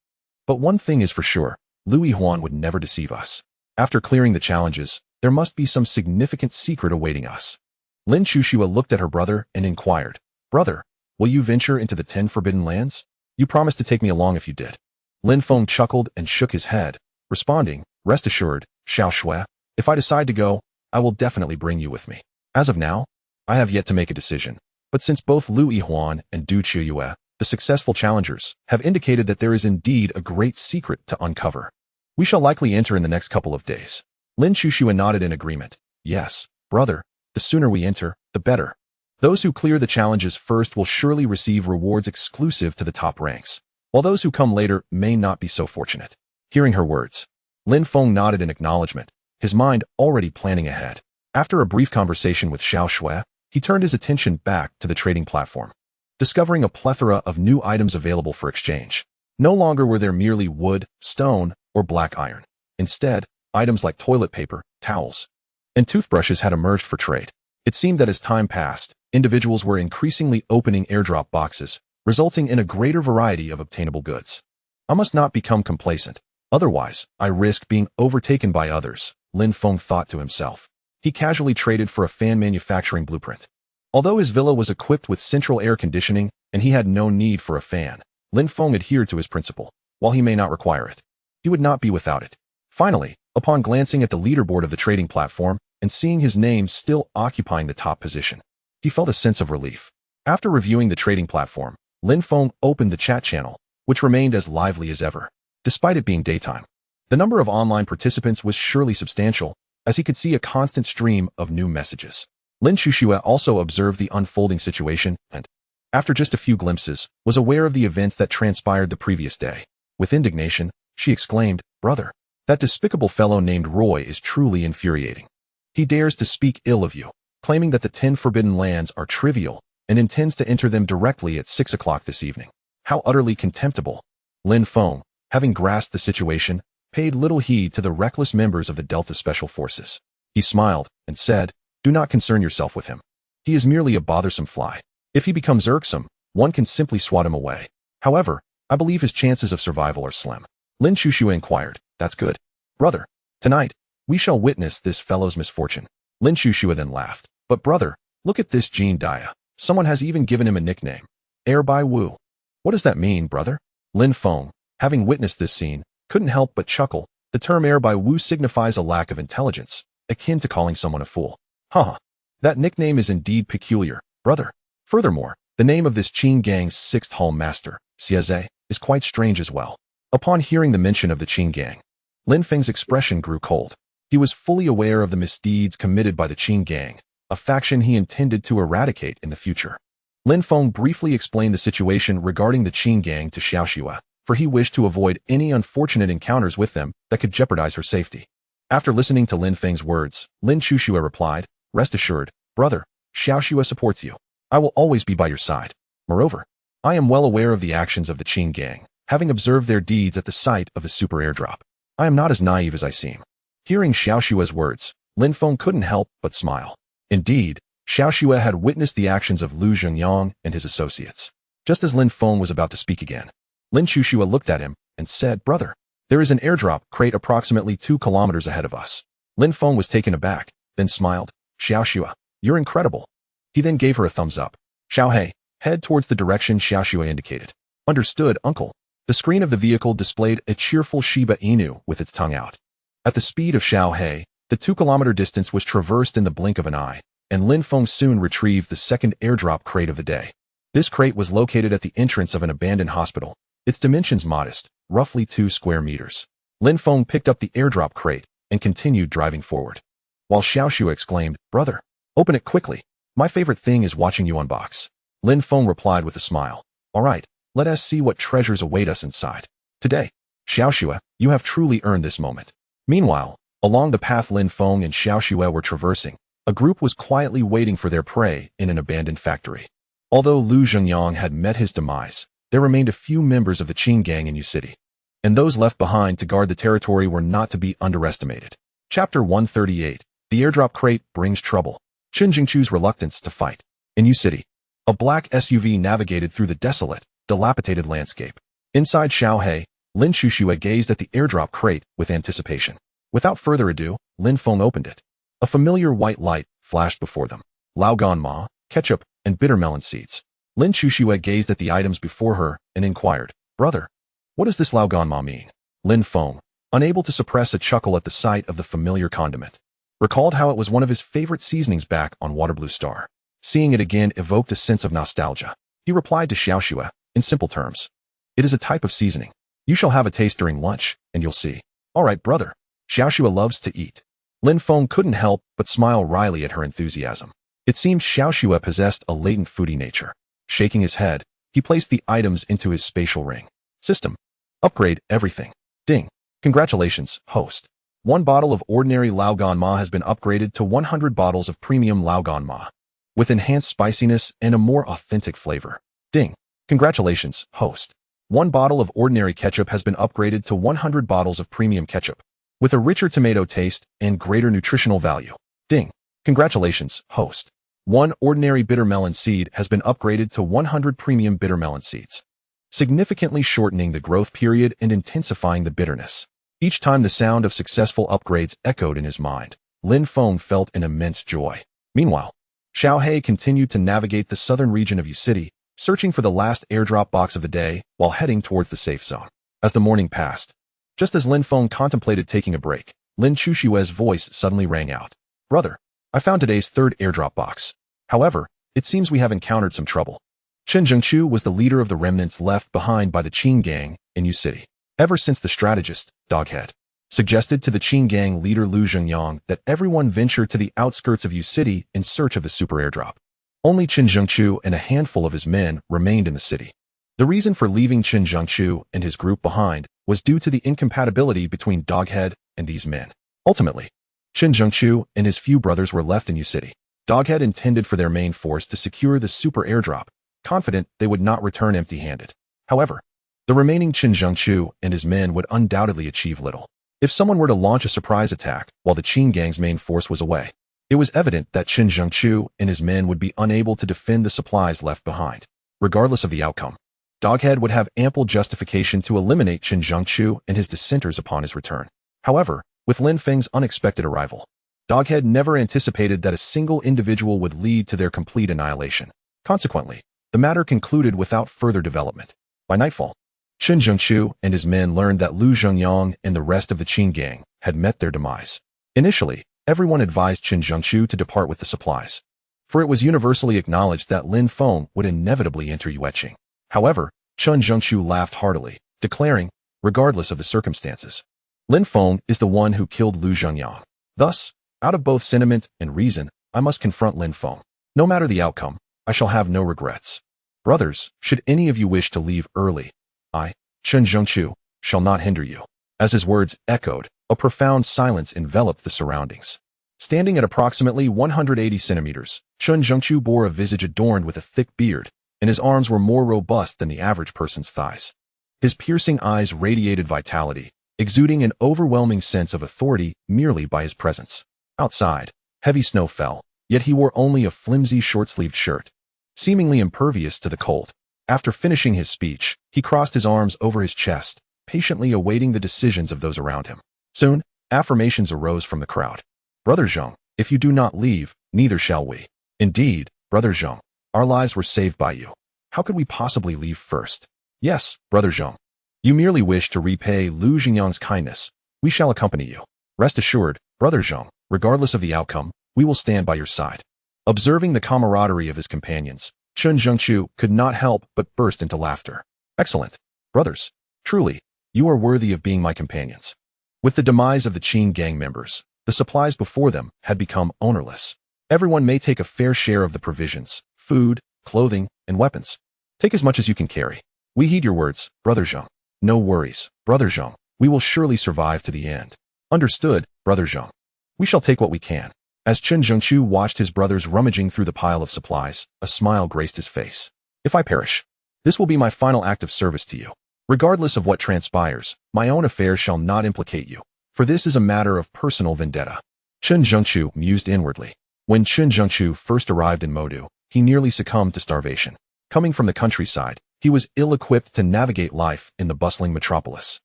But one thing is for sure, Liu Yihuan would never deceive us. After clearing the challenges, there must be some significant secret awaiting us. Lin Shushua looked at her brother and inquired, Brother, will you venture into the 10 forbidden lands? You promised to take me along if you did. Lin Feng chuckled and shook his head, responding, Rest assured, Xiao Shui, if I decide to go, I will definitely bring you with me. As of now, I have yet to make a decision. But since both Liu Yihuan and Du Qiuyue, the successful challengers, have indicated that there is indeed a great secret to uncover, we shall likely enter in the next couple of days. Lin Shushua nodded in agreement. Yes, brother, the sooner we enter, the better. Those who clear the challenges first will surely receive rewards exclusive to the top ranks, while those who come later may not be so fortunate. Hearing her words, Lin Feng nodded in acknowledgement, his mind already planning ahead. After a brief conversation with Xiao Shui, he turned his attention back to the trading platform, discovering a plethora of new items available for exchange. No longer were there merely wood, stone, or black iron. Instead, items like toilet paper, towels, and toothbrushes had emerged for trade. It seemed that as time passed, individuals were increasingly opening airdrop boxes, resulting in a greater variety of obtainable goods. I must not become complacent. Otherwise, I risk being overtaken by others, Lin Feng thought to himself. He casually traded for a fan manufacturing blueprint. Although his villa was equipped with central air conditioning and he had no need for a fan, Lin Feng adhered to his principle. While he may not require it, he would not be without it. Finally, upon glancing at the leaderboard of the trading platform and seeing his name still occupying the top position, he felt a sense of relief. After reviewing the trading platform, Lin Feng opened the chat channel, which remained as lively as ever. Despite it being daytime, the number of online participants was surely substantial, as he could see a constant stream of new messages. Lin Shushua also observed the unfolding situation and, after just a few glimpses, was aware of the events that transpired the previous day. With indignation, she exclaimed, Brother, that despicable fellow named Roy is truly infuriating. He dares to speak ill of you, claiming that the 10 forbidden lands are trivial and intends to enter them directly at 6 o'clock this evening. How utterly contemptible. Lin Feng, having grasped the situation, paid little heed to the reckless members of the Delta Special Forces. He smiled and said, Do not concern yourself with him. He is merely a bothersome fly. If he becomes irksome, one can simply swat him away. However, I believe his chances of survival are slim. Lin Shushua inquired, That's good. Brother, tonight, we shall witness this fellow's misfortune. Lin Shushua then laughed. But brother, look at this Jean Dia. Someone has even given him a nickname. Air by Wu. What does that mean, brother? Lin Feng, having witnessed this scene, couldn't help but chuckle. The term air by Wu signifies a lack of intelligence, akin to calling someone a fool. Haha. That nickname is indeed peculiar, brother. Furthermore, the name of this Qing gang's 6th hall master, Xieze, is quite strange as well. Upon hearing the mention of the Qing gang, Lin Feng's expression grew cold. He was fully aware of the misdeeds committed by the Qing gang, a faction he intended to eradicate in the future. Lin Feng briefly explained the situation regarding the Qing gang to Xiao Shui, for he wished to avoid any unfortunate encounters with them that could jeopardize her safety. After listening to Lin Feng's words, Lin Shushua replied, Rest assured, brother, Xiao Shui supports you. I will always be by your side. Moreover, I am well aware of the actions of the Qing gang, having observed their deeds at the site of the super airdrop. I am not as naive as I seem. Hearing Xiao Shui's words, Lin Feng couldn't help but smile. Indeed, Xiao Shui had witnessed the actions of Lu Zhengyang and his associates. Just as Lin Feng was about to speak again, Lin Shushua looked at him and said, Brother, there is an airdrop crate approximately 2 kilometers ahead of us. Lin Feng was taken aback, then smiled. Xiao Shui, you're incredible. He then gave her a thumbs up. Xiao He, head towards the direction Xiao Shui indicated. Understood, uncle. The screen of the vehicle displayed a cheerful Shiba Inu with its tongue out. At the speed of Xiao He, the 2-kilometer distance was traversed in the blink of an eye, and Lin Feng soon retrieved the second airdrop crate of the day. This crate was located at the entrance of an abandoned hospital, its dimensions modest, roughly 2 square meters. Lin Feng picked up the airdrop crate and continued driving forward. While Xiaoxue exclaimed, "Brother, open it quickly. My favorite thing is watching you unbox." Lin Feng replied with a smile. "All right, let us see what treasures await us inside. Today, Xiaoxue, you have truly earned this moment." Meanwhile, along the path Lin Feng and Xiaoxue were traversing, a group was quietly waiting for their prey in an abandoned factory. Although Lu Zhengyang had met his demise, there remained a few members of the Qing gang in Yu City, and those left behind to guard the territory were not to be underestimated. Chapter 138. The airdrop crate brings trouble. Qin Jingchu's reluctance to fight. In Yu City, a black SUV navigated through the desolate, dilapidated landscape. Inside Xiaohe, Lin Shuxue gazed at the airdrop crate with anticipation. Without further ado, Lin Feng opened it. A familiar white light flashed before them. Laogan ketchup, and bitter melon seeds. Lin Shuxue gazed at the items before her and inquired, "Brother, what does this Laogan mean?" Lin Feng, unable to suppress a chuckle at the sight of the familiar condiment, recalled how it was one of his favorite seasonings back on Waterblue Star. Seeing it again evoked a sense of nostalgia. He replied to Xiaoxue, in simple terms, "It is a type of seasoning. You shall have a taste during lunch, and you'll see." "All right, brother." Xiaoxue loves to eat. Lin Feng couldn't help but smile wryly at her enthusiasm. It seemed Xiaoxue possessed a latent foodie nature. Shaking his head, he placed the items into his spatial ring. System. Upgrade everything. Ding. Congratulations, host. 1 bottle of ordinary Laogan Ma has been upgraded to 100 bottles of premium Laogan Ma, with enhanced spiciness and a more authentic flavor. Ding. Congratulations, host. 1 bottle of ordinary ketchup has been upgraded to 100 bottles of premium ketchup, with a richer tomato taste and greater nutritional value. Ding. Congratulations, host. 1 ordinary bitter melon seed has been upgraded to 100 premium bitter melon seeds, significantly shortening the growth period and intensifying the bitterness. Each time the sound of successful upgrades echoed in his mind, Lin Feng felt an immense joy. Meanwhile, Xiaohe continued to navigate the southern region of Yu City, searching for the last airdrop box of the day while heading towards the safe zone. As the morning passed, just as Lin Feng contemplated taking a break, Lin Chushue's voice suddenly rang out. "Brother, I found today's 3rd airdrop box. However, it seems we have encountered some trouble." Qin Zhengchu was the leader of the remnants left behind by the Qing gang in Yu City. Ever since the strategist, Doghead, suggested to the Qing gang leader Lu Zhengyang that everyone venture to the outskirts of Yu City in search of the super airdrop. Only Qin Zhengchu and a handful of his men remained in the city. The reason for leaving Qin Zhengchu and his group behind was due to the incompatibility between Doghead and these men. Ultimately, Qin Zhengchu and his few brothers were left in Yu City. Doghead intended for their main force to secure the super airdrop, confident they would not return empty-handed. However, the remaining Qin Zhengchu and his men would undoubtedly achieve little. If someone were to launch a surprise attack while the Qing gang's main force was away, it was evident that Qin Zhengchu and his men would be unable to defend the supplies left behind. Regardless of the outcome, Doghead would have ample justification to eliminate Qin Zhengchu and his dissenters upon his return. However, with Lin Feng's unexpected arrival, Doghead never anticipated that a single individual would lead to their complete annihilation. Consequently, the matter concluded without further development. By nightfall, Qin Zhengchu and his men learned that Lu Zhengyang and the rest of the Qing gang had met their demise. Initially, everyone advised Qin Zhengchu to depart with the supplies, for it was universally acknowledged that Lin Feng would inevitably enter Yueqing. However, Qin Zhengchu laughed heartily, declaring, regardless of the circumstances, Lin Feng is the one who killed Lu Zhengyang. Thus, out of both sentiment and reason, I must confront Lin Feng. No matter the outcome, I shall have no regrets. Brothers, should any of you wish to leave early, I, Qin Zhengchu, shall not hinder you. As his words echoed, a profound silence enveloped the surroundings. Standing at approximately 180 centimeters, Qin Zhengchu bore a visage adorned with a thick beard, and his arms were more robust than the average person's thighs. His piercing eyes radiated vitality, exuding an overwhelming sense of authority merely by his presence. Outside, heavy snow fell, yet he wore only a flimsy short-sleeved shirt, seemingly impervious to the cold. After finishing his speech, he crossed his arms over his chest, patiently awaiting the decisions of those around him. Soon, affirmations arose from the crowd. "Brother Zheng, if you do not leave, neither shall we." "Indeed, Brother Zheng, our lives were saved by you. How could we possibly leave first?" "Yes, Brother Zheng. You merely wish to repay Lu Zhengyang's kindness. We shall accompany you. Rest assured, Brother Zheng, regardless of the outcome, we will stand by your side." Observing the camaraderie of his companions, Chun Zhengchu could not help but burst into laughter. Excellent. Brothers, truly, you are worthy of being my companions. With the demise of the Qin gang members, the supplies before them had become ownerless. Everyone may take a fair share of the provisions, food, clothing, and weapons. Take as much as you can carry. We heed your words, Brother Zheng. No worries, Brother Zheng. We will surely survive to the end. Understood, Brother Zheng. We shall take what we can. As Chun Zhengchu watched his brothers rummaging through the pile of supplies, a smile graced his face. If I perish, this will be my final act of service to you. Regardless of what transpires, my own affairs shall not implicate you, for this is a matter of personal vendetta. Chun Zhengchu mused inwardly. When Chun Zhengchu first arrived in Modu, he nearly succumbed to starvation. Coming from the countryside, he was ill-equipped to navigate life in the bustling metropolis.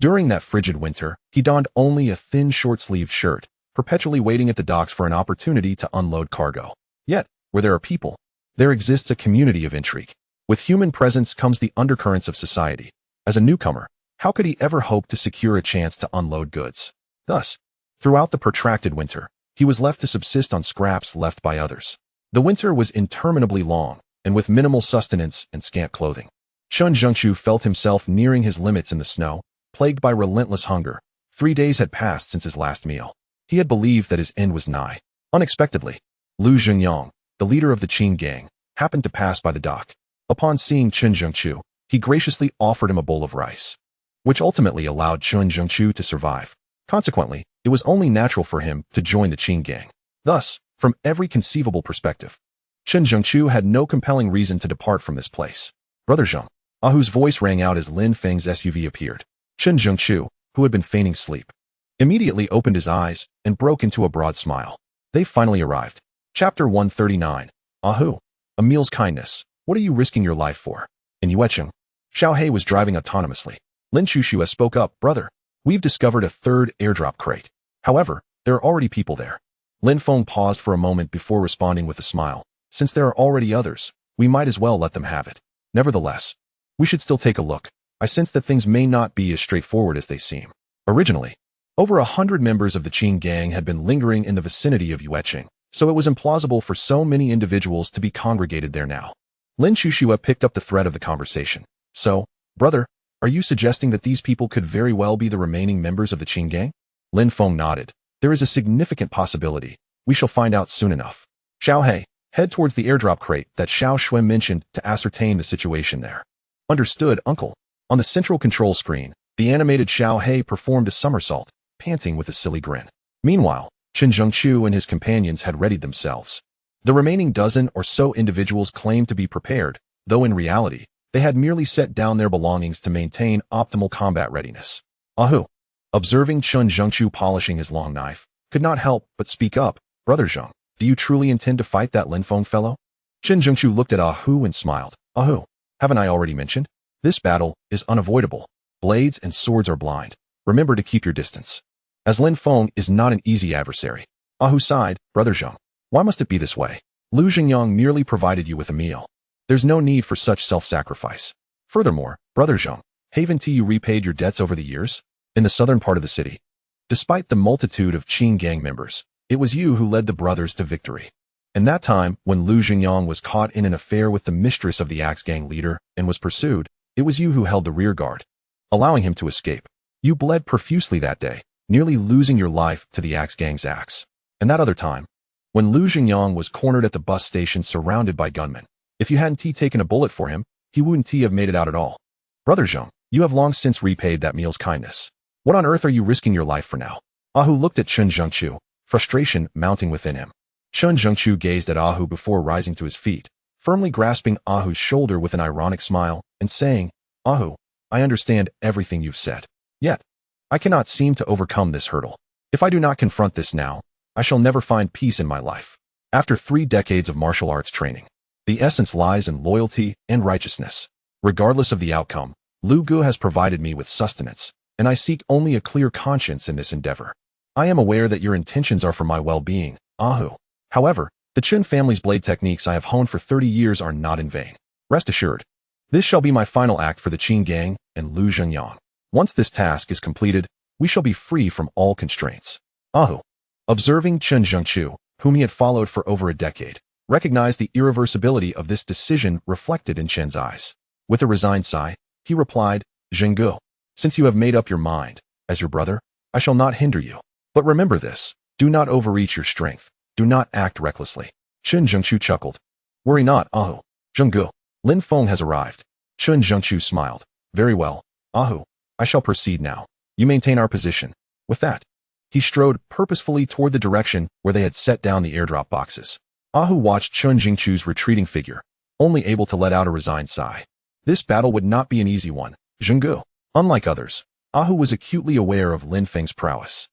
During that frigid winter, he donned only a thin short-sleeved shirt, perpetually waiting at the docks for an opportunity to unload cargo. Yet, where there are people, there exists a community of intrigue. With human presence comes the undercurrents of society. As a newcomer, how could he ever hope to secure a chance to unload goods? Thus, throughout the protracted winter, he was left to subsist on scraps left by others. The winter was interminably long, and with minimal sustenance and scant clothing. Chun Zhengchu felt himself nearing his limits in the snow, plagued by relentless hunger. 3 days had passed since his last meal. He had believed that his end was nigh. Unexpectedly, Lu Zhengyang, the leader of the Qin gang, happened to pass by the dock. Upon seeing Chun Zhengchu, he graciously offered him a bowl of rice, which ultimately allowed Chun Zhengchu to survive. Consequently, it was only natural for him to join the Qin gang. Thus, from every conceivable perspective, Chun Zhengchu had no compelling reason to depart from this place. Brother Zheng, Ahu's voice rang out as Lin Feng's SUV appeared. Chun Zhengchu, who had been feigning sleep, immediately opened his eyes and broke into a broad smile. They finally arrived. Chapter 139. Ahu, a meal's kindness. What are you risking your life for? In Yuecheng, Xiao He was driving autonomously. Lin Chuxue spoke up, Brother, we've discovered a third airdrop crate. However, there are already people there. Lin Feng paused for a moment before responding with a smile. Since there are already others, we might as well let them have it. Nevertheless, we should still take a look. I sense that things may not be as straightforward as they seem. Originally, over 100 members of the Qin gang had been lingering in the vicinity of Yuecheng, so it was implausible for so many individuals to be congregated there now. Lin Chuxue picked up the thread of the conversation. So, brother, are you suggesting that these people could very well be the remaining members of the Qin gang? Lin Feng nodded. There is a significant possibility. We shall find out soon enough. Xiao He, head towards the airdrop crate that Xiao Xue mentioned to ascertain the situation there. Understood, uncle. On the central control screen, the animated Xiao He performed a somersault, panting with a silly grin. Meanwhile, Chun Zhengchu and his companions had readied themselves. The remaining dozen or so individuals claimed to be prepared, though in reality, they had merely set down their belongings to maintain optimal combat readiness. Ahu, observing Chun Zhengchu polishing his long knife, could not help but speak up, Brother Zheng, do you truly intend to fight that Lin Feng fellow? Chun Zhengchu looked at Ahu and smiled. Ahu, haven't I already mentioned? This battle is unavoidable. Blades and swords are blind. Remember to keep your distance. As Lin Feng is not an easy adversary. Ahu sighed, Brother Zheng, why must it be this way? Lu Xingyang merely provided you with a meal. There's no need for such self-sacrifice. Furthermore, Brother Zheng, haven't you repaid your debts over the years? In the southern part of the city, despite the multitude of Qin gang members, it was you who led the brothers to victory. And that time, when Lu Xingyang was caught in an affair with the mistress of the Axe gang leader and was pursued, it was you who held the rear guard, allowing him to escape. You bled profusely that day, nearly losing your life to the Axe gang's axe. And that other time, when Lu Xingyang was cornered at the bus station surrounded by gunmen, if you hadn't taken a bullet for him, he wouldn't have made it out at all. Brother Zheng, you have long since repaid that meal's kindness. What on earth are you risking your life for now? Ahu looked at Chun Zhengchu, frustration mounting within him. Chun Zhengchu gazed at Ahu before rising to his feet, firmly grasping Ahu's shoulder with an ironic smile, and saying, Ahu, I understand everything you've said. Yet, I cannot seem to overcome this hurdle. If I do not confront this now, I shall never find peace in my life. After 3 decades of martial arts training, the essence lies in loyalty and righteousness. Regardless of the outcome, Lu Gu has provided me with sustenance, and I seek only a clear conscience in this endeavor. I am aware that your intentions are for my well-being, Ahu. However, the Chun family's blade techniques I have honed for 30 years are not in vain. Rest assured, this shall be my final act for the Qin gang and Lu Zhengyang. Once this task is completed, we shall be free from all constraints. Ahu, observing Chun Zhengchu, whom he had followed for over a decade, recognized the irreversibility of this decision reflected in Chen's eyes. With a resigned sigh, he replied, Zhenggu, since you have made up your mind, as your brother, I shall not hinder you. But remember this, do not overreach your strength, do not act recklessly. Chen Zhengqiu chuckled. Worry not, Ahu. Zhenggu, Lin Feng has arrived. Chen Zhengqiu smiled. Very well, Ahu, I shall proceed now. You maintain our position. With that, he strode purposefully toward the direction where they had set down the airdrop boxes. Ahu watched Chen Zhengqiu's retreating figure, only able to let out a resigned sigh. This battle would not be an easy one, Zhenggu. Unlike others, Ahu was acutely aware of Lin Feng's prowess.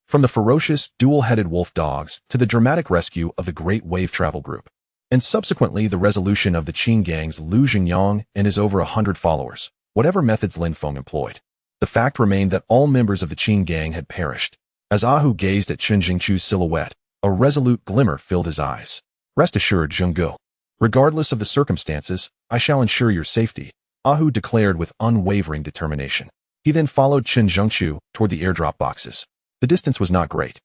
From the ferocious, dual-headed wolf dogs to the dramatic rescue of the Great Wave Travel Group, and subsequently the resolution of the Qing Gang's Lu Xingyang and his over 100 followers, whatever methods Lin Feng employed. The fact remained that all members of the Qing Gang had perished. As Ahu gazed at Chen Zhengqiu's silhouette, a resolute glimmer filled his eyes. Rest assured, Zhenggu. Regardless of the circumstances, I shall ensure your safety, Ahu declared with unwavering determination. He then followed Chen Zhengqiu toward the airdrop boxes. The distance was not great.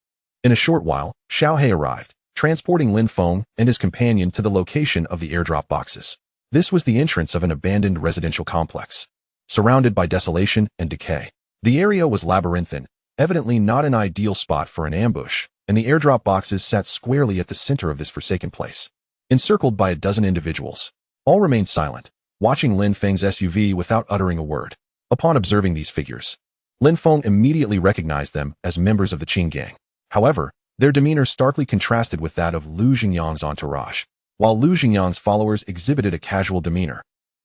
In a short while, Xiao He arrived, transporting Lin Feng and his companion to the location of the airdrop boxes. This was the entrance of an abandoned residential complex. Surrounded by desolation and decay, the area was labyrinthine, evidently not an ideal spot for an ambush, and the airdrop boxes sat squarely at the center of this forsaken place. Encircled by a dozen individuals, all remained silent, watching Lin Feng's SUV without uttering a word. Upon observing these figures, Lin Feng immediately recognized them as members of the Qing Gang. However, their demeanor starkly contrasted with that of Lu Xingyang's entourage. While Lu Xingyang's followers exhibited a casual demeanor,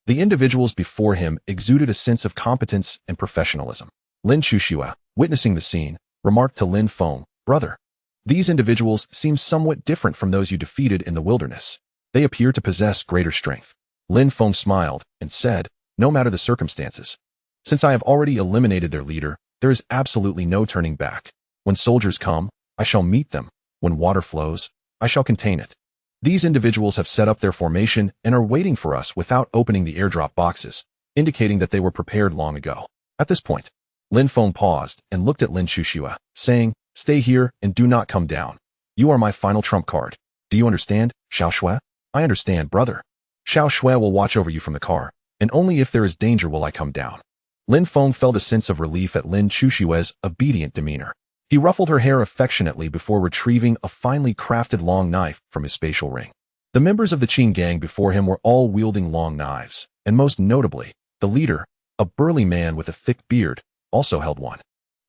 the individuals before him exuded a sense of competence and professionalism. Lin Chuxue, witnessing the scene, remarked to Lin Feng, Brother, these individuals seem somewhat different from those you defeated in the wilderness. They appear to possess greater strength. Lin Feng smiled and said, No matter the circumstances, since I have already eliminated their leader, there is absolutely no turning back. When soldiers come, I shall meet them. When water flows, I shall contain it. These individuals have set up their formation and are waiting for us without opening the airdrop boxes, indicating that they were prepared long ago. At this point, Lin Feng paused and looked at Lin Chuxue, saying, Stay here and do not come down. You are my final trump card. Do you understand, Xiao Shui? I understand, brother. Xiao Shui will watch over you from the car, and only if there is danger will I come down. Lin Feng felt a sense of relief at Lin Chuxue's obedient demeanor. He ruffled her hair affectionately before retrieving a finely crafted long knife from his spatial ring. The members of the Qing Gang before him were all wielding long knives, and most notably, the leader, a burly man with a thick beard, also held one.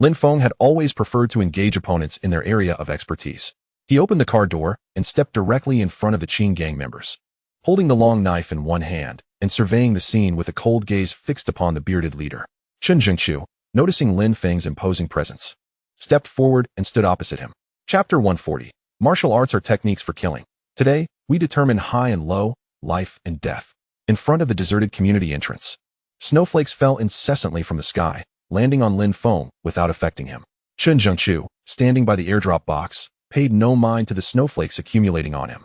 Lin Feng had always preferred to engage opponents in their area of expertise. He opened the car door and stepped directly in front of the Qing Gang members. Holding the long knife in one hand and surveying the scene with a cold gaze fixed upon the bearded leader, Chen Zhengqiu, noticing Lin Feng's imposing presence, stepped forward and stood opposite him. Chapter 140. Martial arts are techniques for killing. Today, we determine high and low, life and death. In front of the deserted community entrance, snowflakes fell incessantly from the sky, landing on Lin Feng without affecting him. Chen Zhengqiu, standing by the airdrop box, paid no mind to the snowflakes accumulating on him.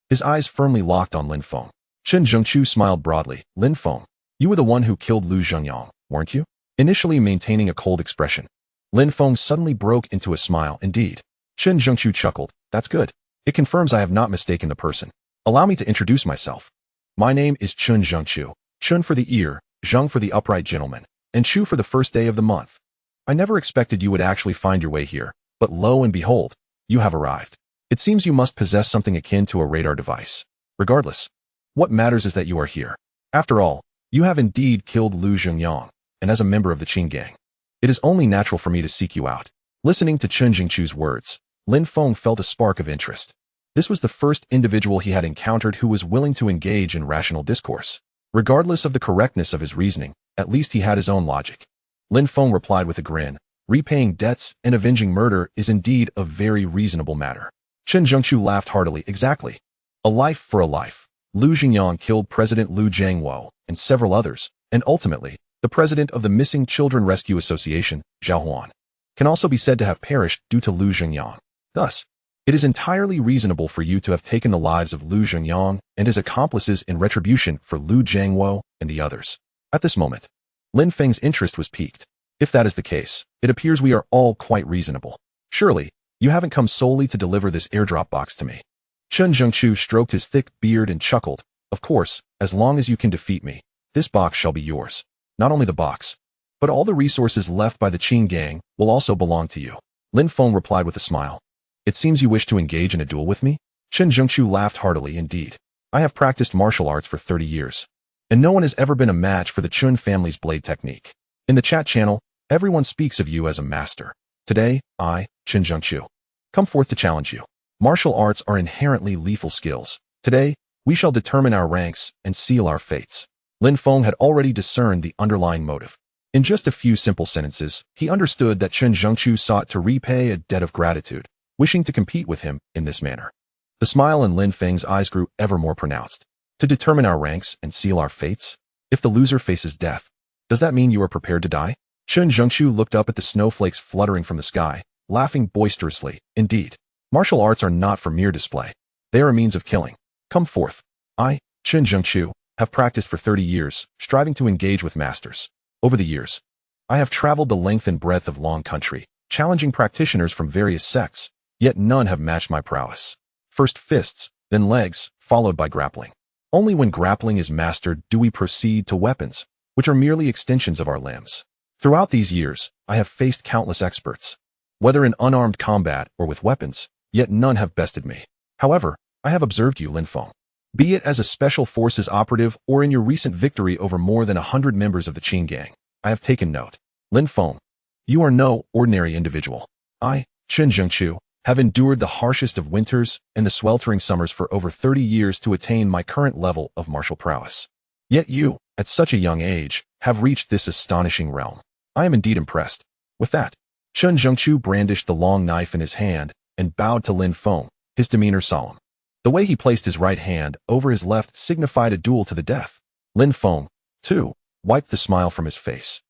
His eyes firmly locked on Lin Feng. Chen Zhengqiu smiled broadly. Lin Feng, you were the one who killed Lu Xingyang, weren't you? Initially maintaining a cold expression, Lin Feng suddenly broke into a smile. Indeed. Chen Zhengqiu chuckled. That's good. It confirms I have not mistaken the person. Allow me to introduce myself. My name is Chen Zhengqiu. Chen for the ear, Zheng for the upright gentleman, and Chu for the first day of the month. I never expected you would actually find your way here, but lo and behold, you have arrived. It seems you must possess something akin to a radar device. Regardless, what matters is that you are here. After all, you have indeed killed Lu Xingyang, and as a member of the Qing Gang, it is only natural for me to seek you out. Listening to Chen Zhengqiu's words, Lin Feng felt a spark of interest. This was the first individual he had encountered who was willing to engage in rational discourse. Regardless of the correctness of his reasoning, at least he had his own logic. Lin Feng replied with a grin, repaying debts and avenging murder is indeed a very reasonable matter. Chen Zhengqiu laughed heartily. Exactly. A life for a life. Lu Xingyang killed President Liu Jiangwo and several others, and ultimately, the president of the Missing Children Rescue Association, Zhao Huan, can also be said to have perished due to Lu Xingyang. Thus, it is entirely reasonable for you to have taken the lives of Lu Xingyang and his accomplices in retribution for Liu Jiangwo and the others. At this moment, Lin Feng's interest was piqued. If that is the case, it appears we are all quite reasonable. Surely, you haven't come solely to deliver this airdrop box to me. Chen Zhengqiu stroked his thick beard and chuckled. Of course, as long as you can defeat me, this box shall be yours. Not only the box, but all the resources left by the Qin gang will also belong to you. Lin Feng replied with a smile. It seems you wish to engage in a duel with me? Chen Zhengqiu laughed heartily. Indeed. I have practiced martial arts for 30 years, and no one has ever been a match for the Chun family's blade technique. In the chat channel, everyone speaks of you as a master. Today, I, Chen Zhengqiu, come forth to challenge you. Martial arts are inherently lethal skills. Today, we shall determine our ranks and seal our fates. Lin Feng had already discerned the underlying motive. In just a few simple sentences, he understood that Chen Zhengqiu sought to repay a debt of gratitude, wishing to compete with him in this manner. The smile in Lin Feng's eyes grew ever more pronounced. To determine our ranks and seal our fates? If the loser faces death, does that mean you are prepared to die? Chen Zhengqiu looked up at the snowflakes fluttering from the sky, laughing boisterously. Indeed, martial arts are not for mere display. They are a means of killing. Come forth. I, Chen Zhengqiu, have practiced for 30 years, striving to engage with masters. Over the years, I have traveled the length and breadth of Long Country, challenging practitioners from various sects, yet none have matched my prowess. First fists, then legs, followed by grappling. Only when grappling is mastered do we proceed to weapons, which are merely extensions of our limbs. Throughout these years, I have faced countless experts, whether in unarmed combat or with weapons, yet none have bested me. However, I have observed you, Lin Feng. Be it as a special forces operative or in your recent victory over more than 100 members of the Qin gang, I have taken note. Lin Feng, you are no ordinary individual. I, Chen Zhengqiu, have endured the harshest of winters and the sweltering summers for over 30 years to attain my current level of martial prowess. Yet you, at such a young age, have reached this astonishing realm. I am indeed impressed. With that, Chen Zhengqiu brandished the long knife in his hand and bowed to Lin Feng, his demeanor solemn. The way he placed his right hand over his left signified a duel to the death. Lin Feng, too, wiped the smile from his face.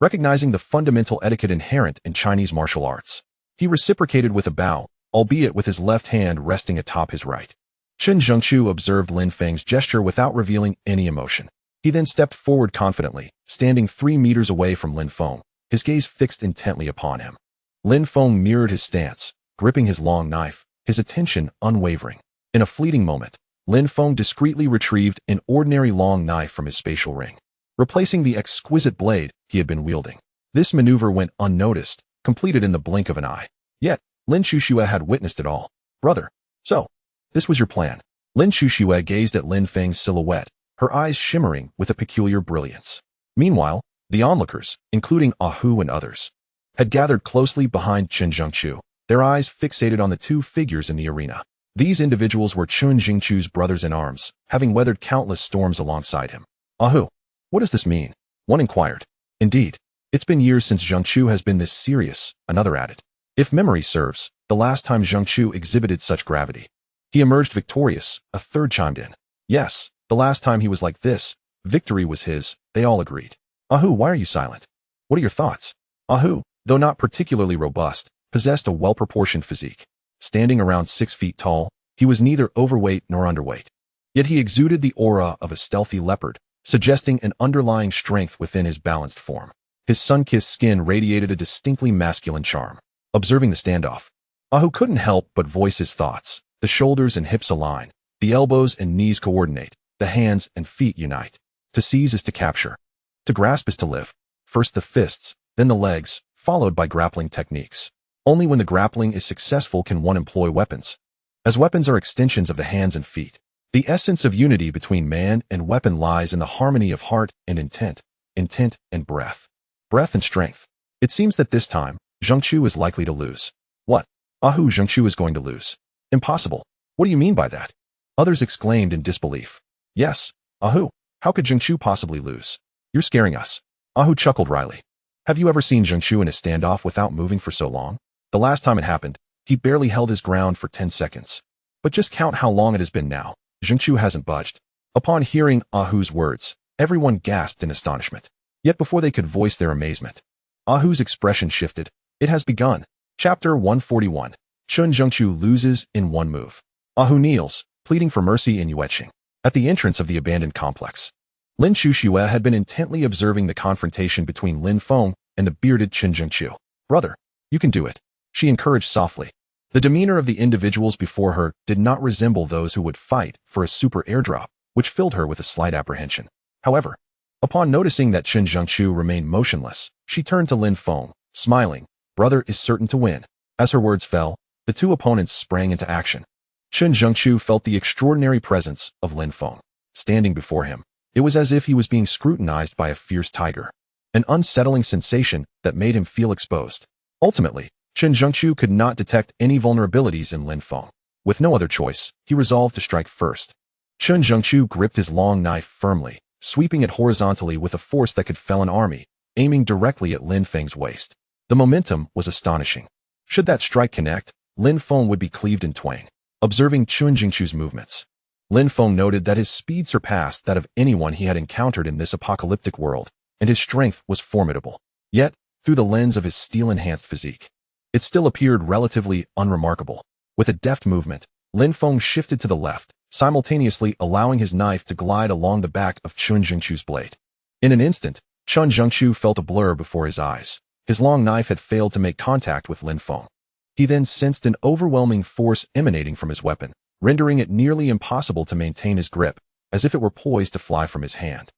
Recognizing the fundamental etiquette inherent in Chinese martial arts, he reciprocated with a bow, albeit with his left hand resting atop his right. Chen Zhengqiu observed Lin Feng's gesture without revealing any emotion. He then stepped forward confidently, standing 3 meters away from Lin Feng, his gaze fixed intently upon him. Lin Feng mirrored his stance, gripping his long knife, his attention unwavering. In a fleeting moment, Lin Feng discreetly retrieved an ordinary long knife from his spatial ring, replacing the exquisite blade he had been wielding. This maneuver went unnoticed, completed in the blink of an eye. Yet, Lin Shuxue had witnessed it all. Brother, so, this was your plan. Lin Shuxue gazed at Lin Feng's silhouette, her eyes shimmering with a peculiar brilliance. Meanwhile, the onlookers, including Ahu and others, had gathered closely behind Chen Zhengqiu, their eyes fixated on the 2 figures in the arena. These individuals were Chen Zhengqiu's brothers in arms, having weathered countless storms alongside him. Ahu, what does this mean? One inquired. Indeed, it's been years since Zhengqiu has been this serious, another added. If memory serves, the last time Zhengqiu exhibited such gravity, he emerged victorious, a third chimed in. Yes, the last time he was like this, victory was his, they all agreed. Ahu, why are you silent? What are your thoughts? Ahu, though not particularly robust, possessed a well-proportioned physique. Standing around 6 feet tall, he was neither overweight nor underweight. Yet he exuded the aura of a stealthy leopard, suggesting an underlying strength within his balanced form. His sun-kissed skin radiated a distinctly masculine charm. Observing the standoff, Ahu couldn't help but voice his thoughts. The shoulders and hips align, the elbows and knees coordinate, the hands and feet unite. To seize is to capture. To grasp is to live. First the fists, then the legs, followed by grappling techniques. Only when the grappling is successful can one employ weapons, as weapons are extensions of the hands and feet. The essence of unity between man and weapon lies in the harmony of heart and intent and breath. Breath and strength. It seems that this time, Zhengqiu is likely to lose. What? Ahu, Zhengqiu is going to lose. Impossible. What do you mean by that? Others exclaimed in disbelief. Yes, Ahu, how could Zhengqiu possibly lose? You're scaring us. Ahu chuckled wryly. Have you ever seen Zhengqiu in a standoff without moving for so long? The last time it happened, he barely held his ground for 10 seconds. But just count how long it has been now. Zhengqiu hasn't budged. Upon hearing Ahu's words, everyone gasped in astonishment. Yet before they could voice their amazement, Ahu's expression shifted. It has begun. Chapter 141. Chen Zhengqiu loses in one move. Ahu kneels, pleading for mercy in Yueqing. At the entrance of the abandoned complex, Lin Shuxue had been intently observing the confrontation between Lin Feng and the bearded Chen Zhengqiu. Brother, you can do it, she encouraged softly. The demeanor of the individuals before her did not resemble those who would fight for a super airdrop, which filled her with a slight apprehension. However, upon noticing that Chen Zhengqiu remained motionless, she turned to Lin Feng, smiling. Brother is certain to win. As her words fell, the two opponents sprang into action. Chen Zhengqiu felt the extraordinary presence of Lin Feng. Standing before him, it was as if he was being scrutinized by a fierce tiger, an unsettling sensation that made him feel exposed. Ultimately, Chen Zhengqiu could not detect any vulnerabilities in Lin Feng. With no other choice, he resolved to strike first. Chen Zhengqiu gripped his long knife firmly, sweeping it horizontally with a force that could fell an army, aiming directly at Lin Feng's waist. The momentum was astonishing. Should that strike connect, Lin Feng would be cleaved in twain. Observing Chen Zhengqiu's movements, Lin Feng noted that his speed surpassed that of anyone he had encountered in this apocalyptic world, and his strength was formidable. Yet, through the lens of his steel-enhanced physique, it still appeared relatively unremarkable. With a deft movement, Lin Feng shifted to the left, simultaneously allowing his knife to glide along the back of Chen Zhengqiu's blade. In an instant, Chen Zhengqiu felt a blur before his eyes. His long knife had failed to make contact with Lin Feng. He then sensed an overwhelming force emanating from his weapon, rendering it nearly impossible to maintain his grip, as if it were poised to fly from his hand.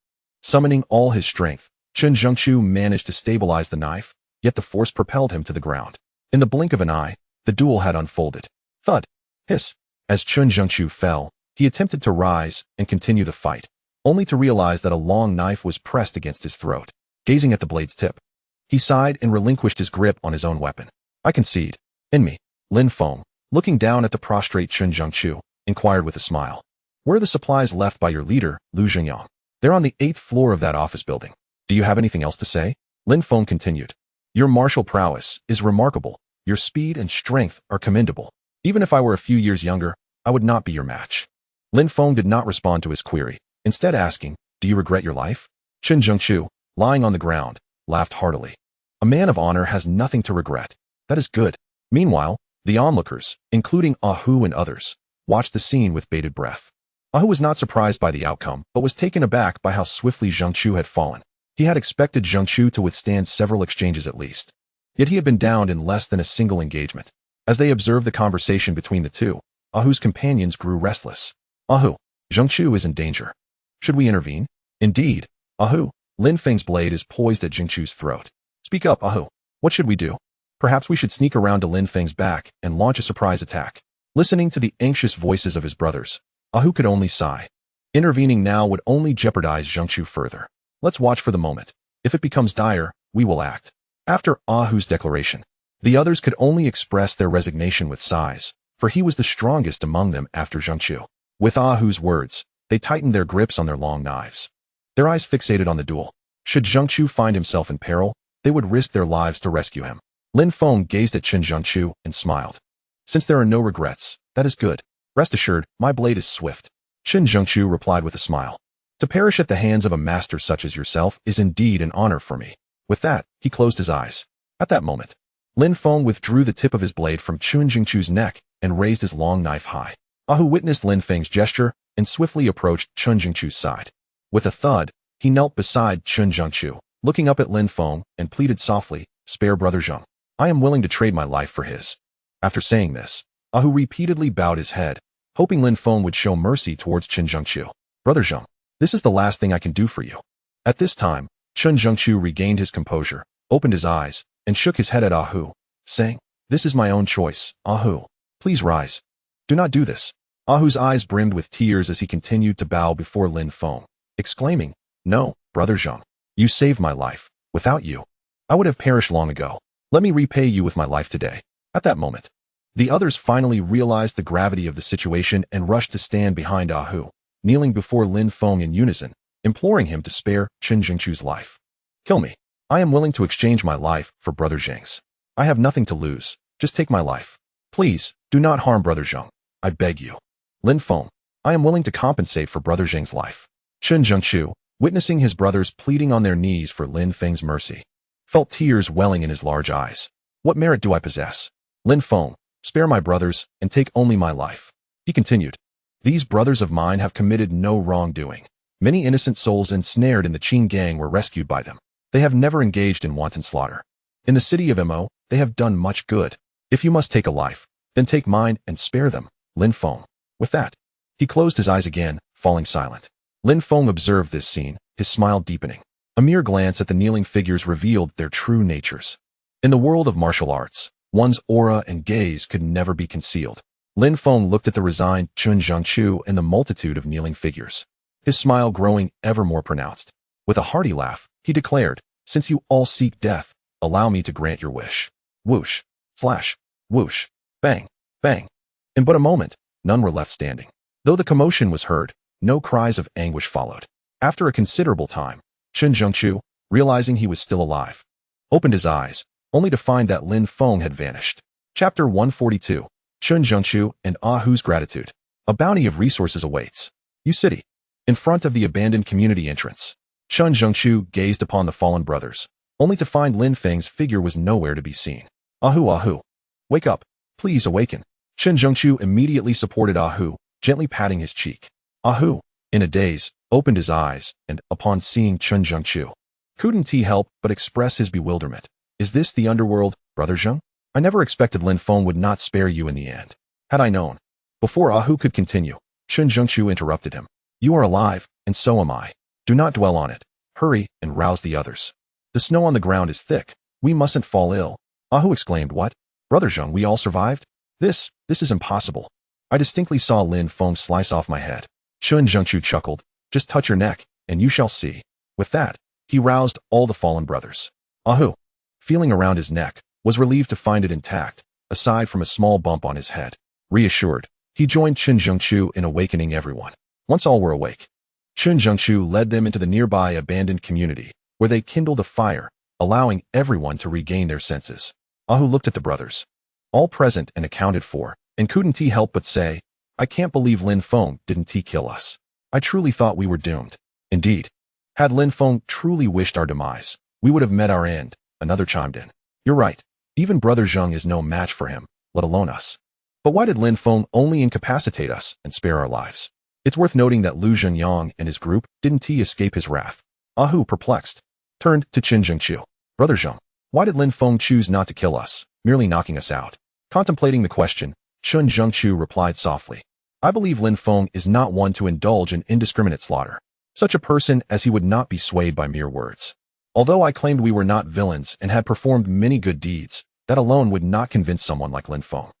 Summoning all his strength, Chen Zhengqiu managed to stabilize the knife, yet the force propelled him to the ground. In the blink of an eye, the duel had unfolded. Thud! Hiss! As Chen Zhengqiu fell, he attempted to rise and continue the fight, only to realize that a long knife was pressed against his throat. Gazing at the blade's tip, he sighed and relinquished his grip on his own weapon. I concede. In me. Lin Feng, looking down at the prostrate Chen Zhengqiu, inquired with a smile. Where are the supplies left by your leader, Lu Zhengyang? They're on the 8th floor of that office building. Do you have anything else to say? Lin Feng continued. Your martial prowess is remarkable. Your speed and strength are commendable. Even if I were a few years younger, I would not be your match. Lin Feng did not respond to his query, instead asking, do you regret your life? Chen Zhengqiu, lying on the ground, laughed heartily. A man of honor has nothing to regret. That is good. Meanwhile, the onlookers, including Ahu and others, watched the scene with bated breath. Ahu was not surprised by the outcome, but was taken aback by how swiftly Zhengqiu had fallen. He had expected Zhengqiu to withstand several exchanges at least. Yet he had been downed in less than a single engagement. As they observed the conversation between the two, Ahu's companions grew restless. Ahu, Zhengqiu is in danger. Should we intervene? Indeed. Ahu, Lin Feng's blade is poised at Zhengqiu's throat. Speak up, Ahu. What should we do? Perhaps we should sneak around to Lin Feng's back and launch a surprise attack. Listening to the anxious voices of his brothers, Ahu could only sigh. Intervening now would only jeopardize Zhengqiu further. Let's watch for the moment. If it becomes dire, we will act. After Ahu's declaration, the others could only express their resignation with sighs, for he was the strongest among them after Zhengqiu. With Ahu's words, they tightened their grips on their long knives. Their eyes fixated on the duel. Should Zhengqiu find himself in peril, they would risk their lives to rescue him. Lin Feng gazed at Chen Zhengqiu and smiled. Since there are no regrets, that is good. Rest assured, my blade is swift. Chen Zhengqiu replied with a smile. To perish at the hands of a master such as yourself is indeed an honor for me. With that, he closed his eyes. At that moment, Lin Feng withdrew the tip of his blade from Chen Zhengqiu's neck and raised his long knife high. Ahu witnessed Lin Feng's gesture and swiftly approached Chen Zhengqiu's side. With a thud, he knelt beside Chen Zhengqiu, looking up at Lin Feng and pleaded softly, spare Brother Zheng. I am willing to trade my life for his. After saying this, Ahu repeatedly bowed his head, hoping Lin Feng would show mercy towards Chen Zhengqiu. Brother Zheng, this is the last thing I can do for you. At this time, Chen Zhengqiu regained his composure, opened his eyes, and shook his head at Ahu, saying, this is my own choice, Ahu. Please rise. Do not do this. Ahu's eyes brimmed with tears as he continued to bow before Lin Feng, exclaiming, no, Brother Zheng. You saved my life. Without you, I would have perished long ago. Let me repay you with my life today. At that moment, the others finally realized the gravity of the situation and rushed to stand behind Ahu, kneeling before Lin Feng in unison, imploring him to spare Chen Zhengqiu's life. Kill me. I am willing to exchange my life for Brother Zheng's. I have nothing to lose. Just take my life. Please, do not harm Brother Zheng. I beg you. Lin Feng, I am willing to compensate for Brother Zheng's life. Chen Zhengqiu, witnessing his brothers pleading on their knees for Lin Feng's mercy, felt tears welling in his large eyes. What merit do I possess? Lin Feng, spare my brothers and take only my life. He continued. These brothers of mine have committed no wrongdoing. Many innocent souls ensnared in the Qing gang were rescued by them. They have never engaged in wanton slaughter. In the city of Mo, they have done much good. If you must take a life, Then take mine and spare them, Lin Feng. With that, he closed his eyes again, falling silent. Lin Feng observed this scene, his smile deepening. A mere glance at the kneeling figures revealed their true natures. In the world of martial arts, one's aura and gaze could never be concealed. Lin Feng looked at the resigned Chun Zhengqiu and the multitude of kneeling figures, his smile growing ever more pronounced. With a hearty laugh, he declared, "Since you all seek death, allow me to grant your wish." Whoosh, flash, whoosh, bang, bang. In but a moment, none were left standing. Though the commotion was heard, no cries of anguish followed. After a considerable time, Chun Zhengqiu, realizing he was still alive, opened his eyes, only to find that Lin Feng had vanished. Chapter 142. Chun Zhengqiu and Ahu's Gratitude. A bounty of resources awaits. Yu City. In front of the abandoned community entrance, Chun Zhengqiu gazed upon the fallen brothers, only to find Lin Feng's figure was nowhere to be seen. Ahu. Wake up. Please awaken. Chun Zhengqiu immediately supported Ahu, gently patting his cheek. Ahu, in a daze, opened his eyes, and, upon seeing Chun Zhengqiu, couldn't he help but express his bewilderment. Is this the underworld, Brother Zheng? I never expected Lin Feng would not spare you in the end. Had I known. Before Ahu could continue, Chun Zhengqiu interrupted him. You are alive, and so am I. Do not dwell on it. Hurry and rouse the others. The snow on the ground is thick. We mustn't fall ill. Ahu exclaimed, what? Brother Zheng, we all survived? This is impossible. I distinctly saw Lin Feng slice off my head. Chun Zhengqiu chuckled. Just touch your neck, and you shall see. With that, he roused all the fallen brothers. Ahu, feeling around his neck, was relieved to find it intact, aside from a small bump on his head. Reassured, he joined Chun Zhengqiu in awakening everyone. Once all were awake, Chun Zhengqiu led them into the nearby abandoned community, where they kindled a fire, allowing everyone to regain their senses. Ahu looked at the brothers, all present and accounted for, and couldn't he help but say, I can't believe Lin Feng didn't he kill us. I truly thought we were doomed. Indeed, had Lin Feng truly wished our demise, we would have met our end. Another chimed in. You're right. Even Brother Zheng is no match for him, let alone us. But why did Lin Feng only incapacitate us and spare our lives? It's worth noting that Lu Zhenyang and his group didn't he escape his wrath. Ahu, perplexed, turned to Chun Zhengqiu. Brother Zheng, why did Lin Feng choose not to kill us, merely knocking us out? Contemplating the question, Chun Zhengqiu replied softly. I believe Lin Feng is not one to indulge in indiscriminate slaughter. Such a person as he would not be swayed by mere words. Although I claimed we were not villains and had performed many good deeds, that alone would not convince someone like Lin Feng.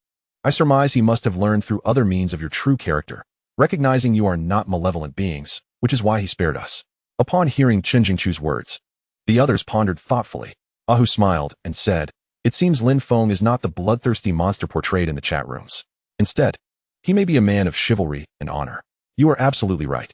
I surmise he must have learned through other means of your true character, recognizing you are not malevolent beings, which is why he spared us. Upon hearing Chun Zhengqiu's words, the others pondered thoughtfully. Ahu smiled and said, it seems Lin Feng is not the bloodthirsty monster portrayed in the chat rooms. Instead, he may be a man of chivalry and honor. You are absolutely right.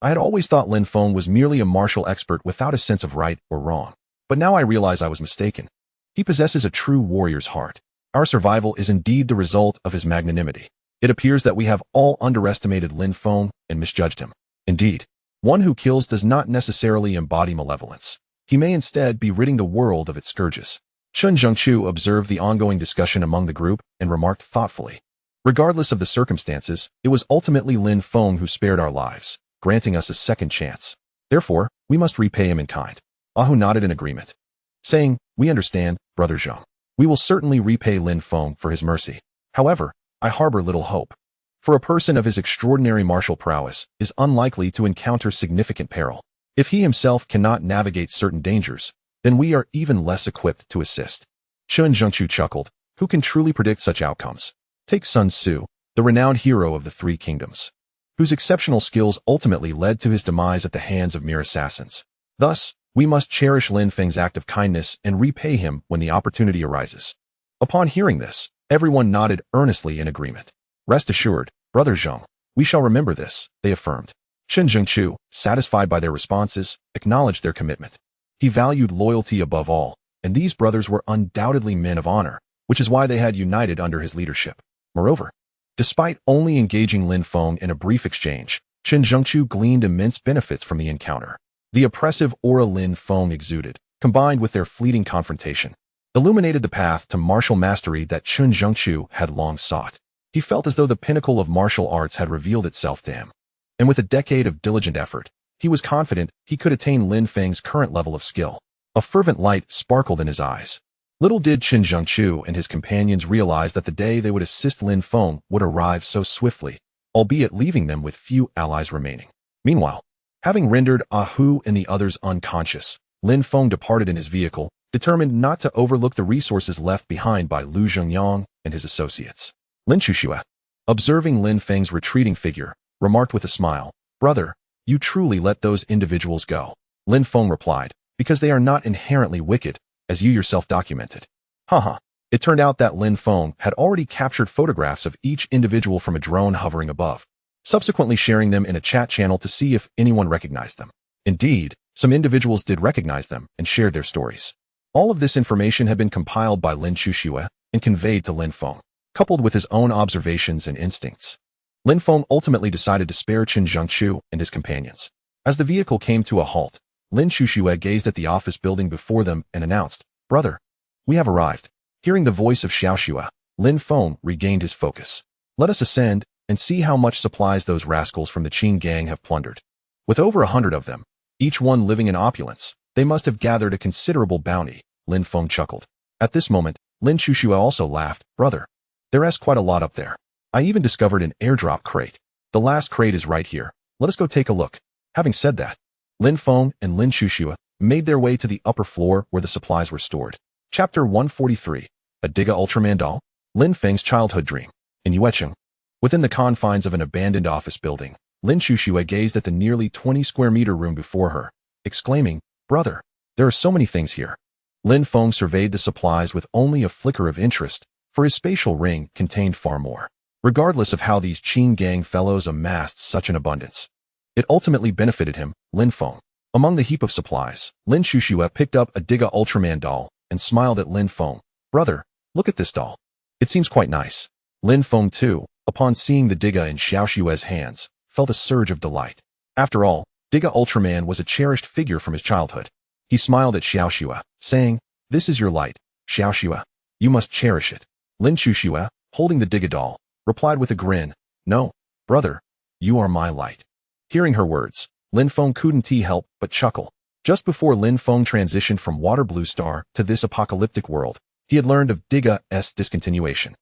I had always thought Lin Feng was merely a martial expert without a sense of right or wrong. But now I realize I was mistaken. He possesses a true warrior's heart. Our survival is indeed the result of his magnanimity. It appears that we have all underestimated Lin Feng and misjudged him. Indeed, one who kills does not necessarily embody malevolence. He may instead be ridding the world of its scourges. Chun Zhengqiu observed the ongoing discussion among the group and remarked thoughtfully. Regardless of the circumstances, it was ultimately Lin Feng who spared our lives, granting us a second chance. Therefore, we must repay him in kind. Ahu nodded in agreement, saying, we understand, Brother Zheng. We will certainly repay Lin Feng for his mercy. However, I harbor little hope. For a person of his extraordinary martial prowess is unlikely to encounter significant peril. If he himself cannot navigate certain dangers, then we are even less equipped to assist. Chun Zhengqiu chuckled. Who can truly predict such outcomes? Take Sun Tzu, the renowned hero of the Three Kingdoms, whose exceptional skills ultimately led to his demise at the hands of mere assassins. Thus, we must cherish Lin Feng's act of kindness and repay him when the opportunity arises. Upon hearing this, everyone nodded earnestly in agreement. Rest assured, Brother Zheng, we shall remember this, they affirmed. Chun Zhengqiu, satisfied by their responses, acknowledged their commitment. He valued loyalty above all, and these brothers were undoubtedly men of honor, which is why they had united under his leadership. Moreover, despite only engaging Lin Feng in a brief exchange, Chun Zhengqiu gleaned immense benefits from the encounter. The oppressive aura Lin Feng exuded, combined with their fleeting confrontation, illuminated the path to martial mastery that Chun Zhengqiu had long sought. He felt as though the pinnacle of martial arts had revealed itself to him. And with a decade of diligent effort, he was confident he could attain Lin Feng's current level of skill. A fervent light sparkled in his eyes. Little did Qin Zhengqiu and his companions realize that the day they would assist Lin Feng would arrive so swiftly, albeit leaving them with few allies remaining. Meanwhile, having rendered Hu and the others unconscious, Lin Feng departed in his vehicle, determined not to overlook the resources left behind by Lu Zhengyang and his associates. Lin Chuxue, observing Lin Feng's retreating figure, remarked with a smile, "Brother, you truly let those individuals go." Lin Feng replied, "Because they are not inherently wicked, as you yourself documented." Haha. It turned out that Lin Feng had already captured photographs of each individual from a drone hovering above, subsequently sharing them in a chat channel to see if anyone recognized them. Indeed, some individuals did recognize them and shared their stories. All of this information had been compiled by Lin Chuxue and conveyed to Lin Feng, coupled with his own observations and instincts. Lin Feng ultimately decided to spare Qin Zhengqiu and his companions. As the vehicle came to a halt, Lin Chuxue gazed at the office building before them and announced, "Brother, we have arrived." Hearing the voice of Xiaoxue, Lin Feng regained his focus. "Let us ascend and see how much supplies those rascals from the Qin gang have plundered." With over 100 of them, each one living in opulence, they must have gathered a considerable bounty, Lin Feng chuckled. At this moment, Lin Chuxue also laughed, "Brother, there's quite a lot up there. I even discovered an airdrop crate. The last crate is right here. Let us go take a look." Having said that, Lin Feng and Lin Chuxue made their way to the upper floor where the supplies were stored. Chapter 143, A Diga Ultraman Doll, Lin Feng's Childhood Dream. In Yuecheng, within the confines of an abandoned office building, Lin Chuxue gazed at the nearly 20-square-meter room before her, exclaiming, "Brother, there are so many things here." Lin Feng surveyed the supplies with only a flicker of interest, for his spatial ring contained far more. Regardless of how these Qin gang fellows amassed such an abundance, it ultimately benefited him, Lin Feng. Among the heap of supplies, Lin Chuxue picked up a Diga Ultraman doll and smiled at Lin Feng. "Brother, look at this doll. It seems quite nice." Lin Feng, too, upon seeing the Diga in Xiaoxue's hands, felt a surge of delight. After all, Diga Ultraman was a cherished figure from his childhood. He smiled at Xiaoxue, saying, "This is your light, Xiaoxue. You must cherish it." Lin Chuxue, holding the Diga doll, replied with a grin, "No, brother, you are my light." Hearing her words, Lin Feng couldn't help but chuckle. Just before Lin Feng transitioned from Water Blue Star to this apocalyptic world, he had learned of Diga's discontinuation.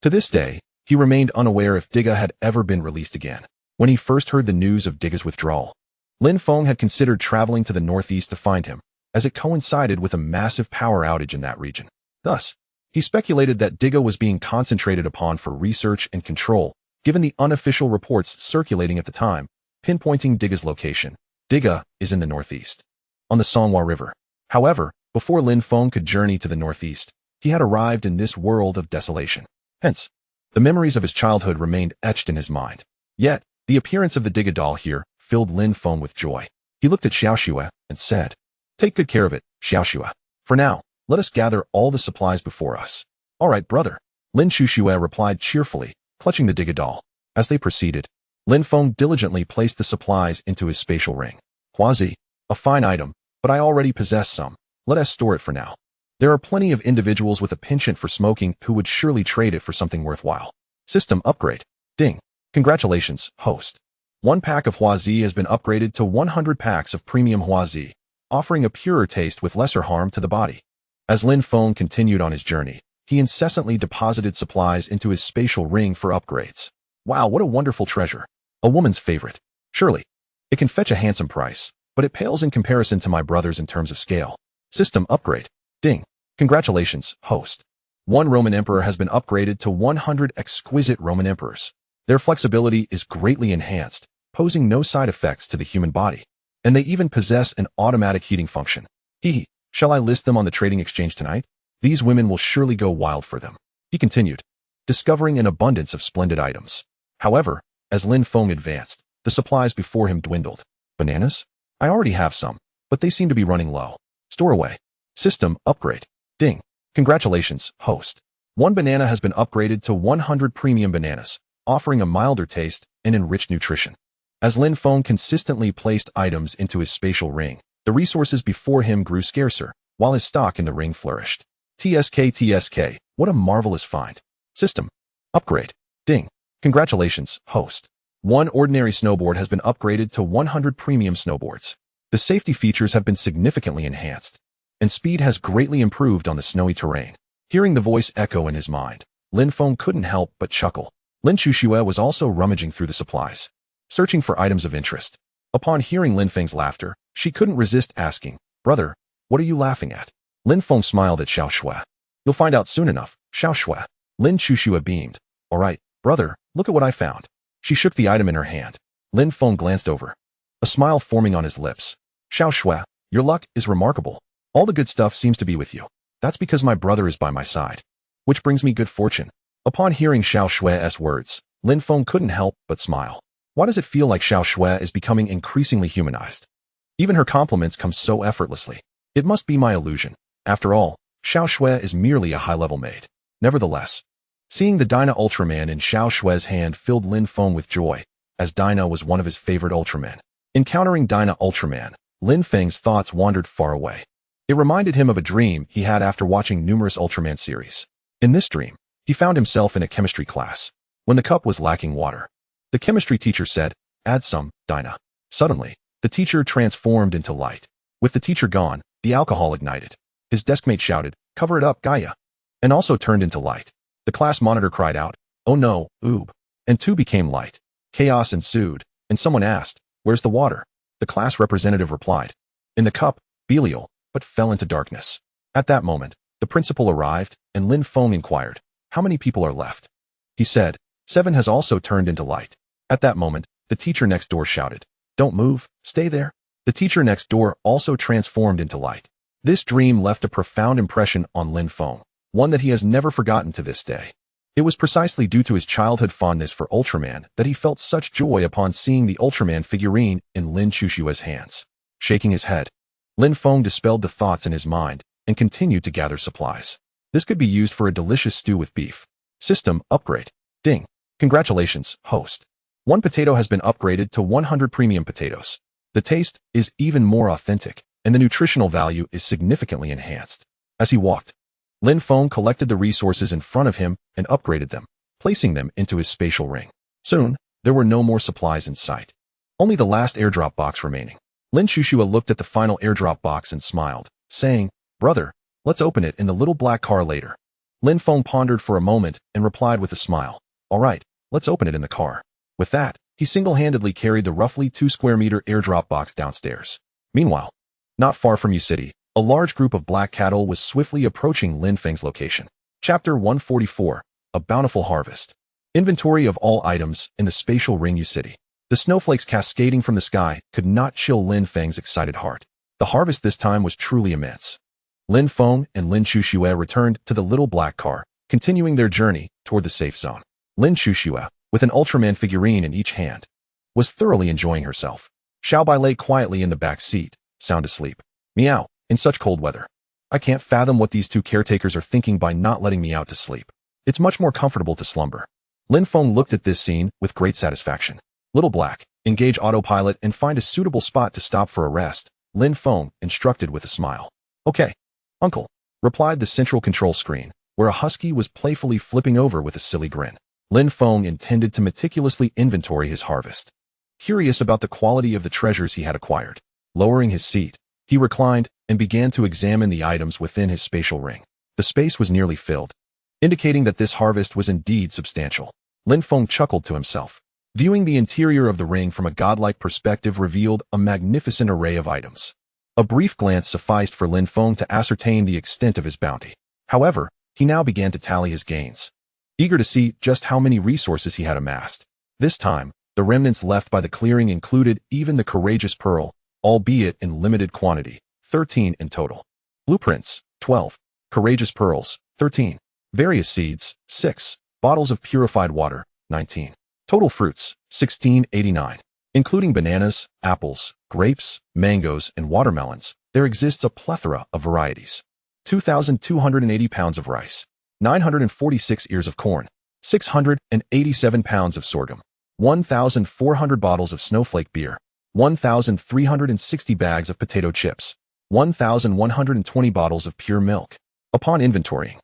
To this day, he remained unaware if Diga had ever been released again. When he first heard the news of Diga's withdrawal, Lin Feng had considered traveling to the northeast to find him, as it coincided with a massive power outage in that region. Thus, he speculated that Diga was being concentrated upon for research and control, given the unofficial reports circulating at the time, pinpointing Diga's location. Diga is in the northeast, on the Songhua River. However, before Lin Feng could journey to the northeast, he had arrived in this world of desolation. Hence, the memories of his childhood remained etched in his mind. Yet, the appearance of the Diga doll here filled Lin Feng with joy. He looked at Xiaoxue and said, "Take good care of it, Xiaoxue. For now, let us gather all the supplies before us." "All right, brother," Lin Chuxue replied cheerfully, clutching the Diga doll. As they proceeded, Lin Feng diligently placed the supplies into his spatial ring. "Huazi, a fine item, but I already possess some. Let us store it for now. There are plenty of individuals with a penchant for smoking who would surely trade it for something worthwhile." System upgrade. Ding. Congratulations, host. 1 pack of Huazi has been upgraded to 100 packs of premium Huazi, offering a purer taste with lesser harm to the body. As Lin Feng continued on his journey, he incessantly deposited supplies into his spatial ring for upgrades. Wow, what a wonderful treasure. A woman's favorite. Surely, it can fetch a handsome price, but it pales in comparison to my brother's in terms of scale. System upgrade. Ding. Congratulations, host. 1 Roman emperor has been upgraded to 100 exquisite Roman emperors. Their flexibility is greatly enhanced, posing no side effects to the human body. And they even possess an automatic heating function. Shall I list them on the trading exchange tonight? These women will surely go wild for them. He continued, discovering an abundance of splendid items. However, as Lin Feng advanced, the supplies before him dwindled. Bananas? I already have some, but they seem to be running low. Store away. System upgrade. Ding. Congratulations, host. 1 banana has been upgraded to 100 premium bananas, offering a milder taste and enriched nutrition. As Lin Feng consistently placed items into his spatial ring, the resources before him grew scarcer, while his stock in the ring flourished. TSK, what a marvelous find. System upgrade. Ding. Congratulations, host. 1 ordinary snowboard has been upgraded to 100 premium snowboards. The safety features have been significantly enhanced. and speed has greatly improved on the snowy terrain. Hearing the voice echo in his mind, Lin Feng couldn't help but chuckle. Lin Chuxue was also rummaging through the supplies, searching for items of interest. Upon hearing Lin Feng's laughter, she couldn't resist asking, "Brother, what are you laughing at?" Lin Feng smiled at Xiao Shui. "You'll find out soon enough, Xiao Shui." Lin Chuxue beamed. "All right, brother, look at what I found." She shook the item in her hand. Lin Feng glanced over, a smile forming on his lips. "Xiao Shui, your luck is remarkable. All the good stuff seems to be with you. That's because my brother is by my side, which brings me good fortune." Upon hearing Xiao Shui's words, Lin Feng couldn't help but smile. Why does it feel like Xiao Shui is becoming increasingly humanized? Even her compliments come so effortlessly. It must be my illusion. After all, Xiao Shui is merely a high-level maid. Nevertheless, seeing the Dyna Ultraman in Xiao Shui's hand filled Lin Feng with joy, as Dyna was one of his favorite Ultramen. Encountering Dyna Ultraman, Lin Feng's thoughts wandered far away. It reminded him of a dream he had after watching numerous Ultraman series. In this dream, he found himself in a chemistry class. When the cup was lacking water, the chemistry teacher said, "Add some, Dyna." Suddenly, the teacher transformed into light. With the teacher gone, the alcohol ignited. His deskmate shouted, "Cover it up, Gaia," and also turned into light. The class monitor cried out, "Oh no, oob," and too became light. Chaos ensued, and someone asked, "Where's the water?" The class representative replied, "In the cup, Belial," but fell into darkness. At that moment, the principal arrived, and Lin Feng inquired, "How many people are left?" He said, "7 has also turned into light." At that moment, the teacher next door shouted, "Don't move, stay there." The teacher next door also transformed into light. This dream left a profound impression on Lin Feng, one that he has never forgotten to this day. It was precisely due to his childhood fondness for Ultraman that he felt such joy upon seeing the Ultraman figurine in Lin Chuxue's hands. Shaking his head, Lin Feng dispelled the thoughts in his mind and continued to gather supplies. This could be used for a delicious stew with beef. System upgrade. Ding. Congratulations, host. 1 potato has been upgraded to 100 premium potatoes. The taste is even more authentic, and the nutritional value is significantly enhanced. As he walked, Lin Feng collected the resources in front of him and upgraded them, placing them into his spatial ring. Soon, there were no more supplies in sight. Only the last airdrop box remaining. Lin Chuxue looked at the final airdrop box and smiled, saying, "Brother, let's open it in the little black car later." Lin Feng pondered for a moment and replied with a smile, "All right, let's open it in the car." With that, he single-handedly carried the roughly 2-square-meter airdrop box downstairs. Meanwhile, not far from City, a large group of black cattle was swiftly approaching Lin Feng's location. Chapter 144, A Bountiful Harvest. Inventory of all items in the spatial ring City. The snowflakes cascading from the sky could not chill Lin Feng's excited heart. The harvest this time was truly immense. Lin Feng and Lin Chuxue returned to the little black car, continuing their journey toward the safe zone. Lin Chuxue, with an Ultraman figurine in each hand, was thoroughly enjoying herself. Xiaobai lay quietly in the back seat, sound asleep. Meow, in such cold weather. I can't fathom what these two caretakers are thinking by not letting me out to sleep. It's much more comfortable to slumber. Lin Feng looked at this scene with great satisfaction. Little Black, engage autopilot and find a suitable spot to stop for a rest, Lin Feng instructed with a smile. "Okay, uncle," replied the central control screen, where a husky was playfully flipping over with a silly grin. Lin Feng intended to meticulously inventory his harvest, curious about the quality of the treasures he had acquired. Lowering his seat, he reclined and began to examine the items within his spatial ring. The space was nearly filled, indicating that this harvest was indeed substantial. Lin Feng chuckled to himself. Viewing the interior of the ring from a godlike perspective revealed a magnificent array of items. A brief glance sufficed for Lin Feng to ascertain the extent of his bounty. However, he now began to tally his gains, eager to see just how many resources he had amassed. This time, the remnants left by the clearing included even the courageous pearl, albeit in limited quantity, 13 in total. Blueprints, 12. Courageous pearls, 13. Various seeds, 6. Bottles of purified water, 19. Total fruits, 1689. Including bananas, apples, grapes, mangoes, and watermelons, there exists a plethora of varieties. 2,280 pounds of rice, 946 ears of corn, 687 pounds of sorghum, 1,400 bottles of snowflake beer, 1,360 bags of potato chips, 1,120 bottles of pure milk. Upon inventorying,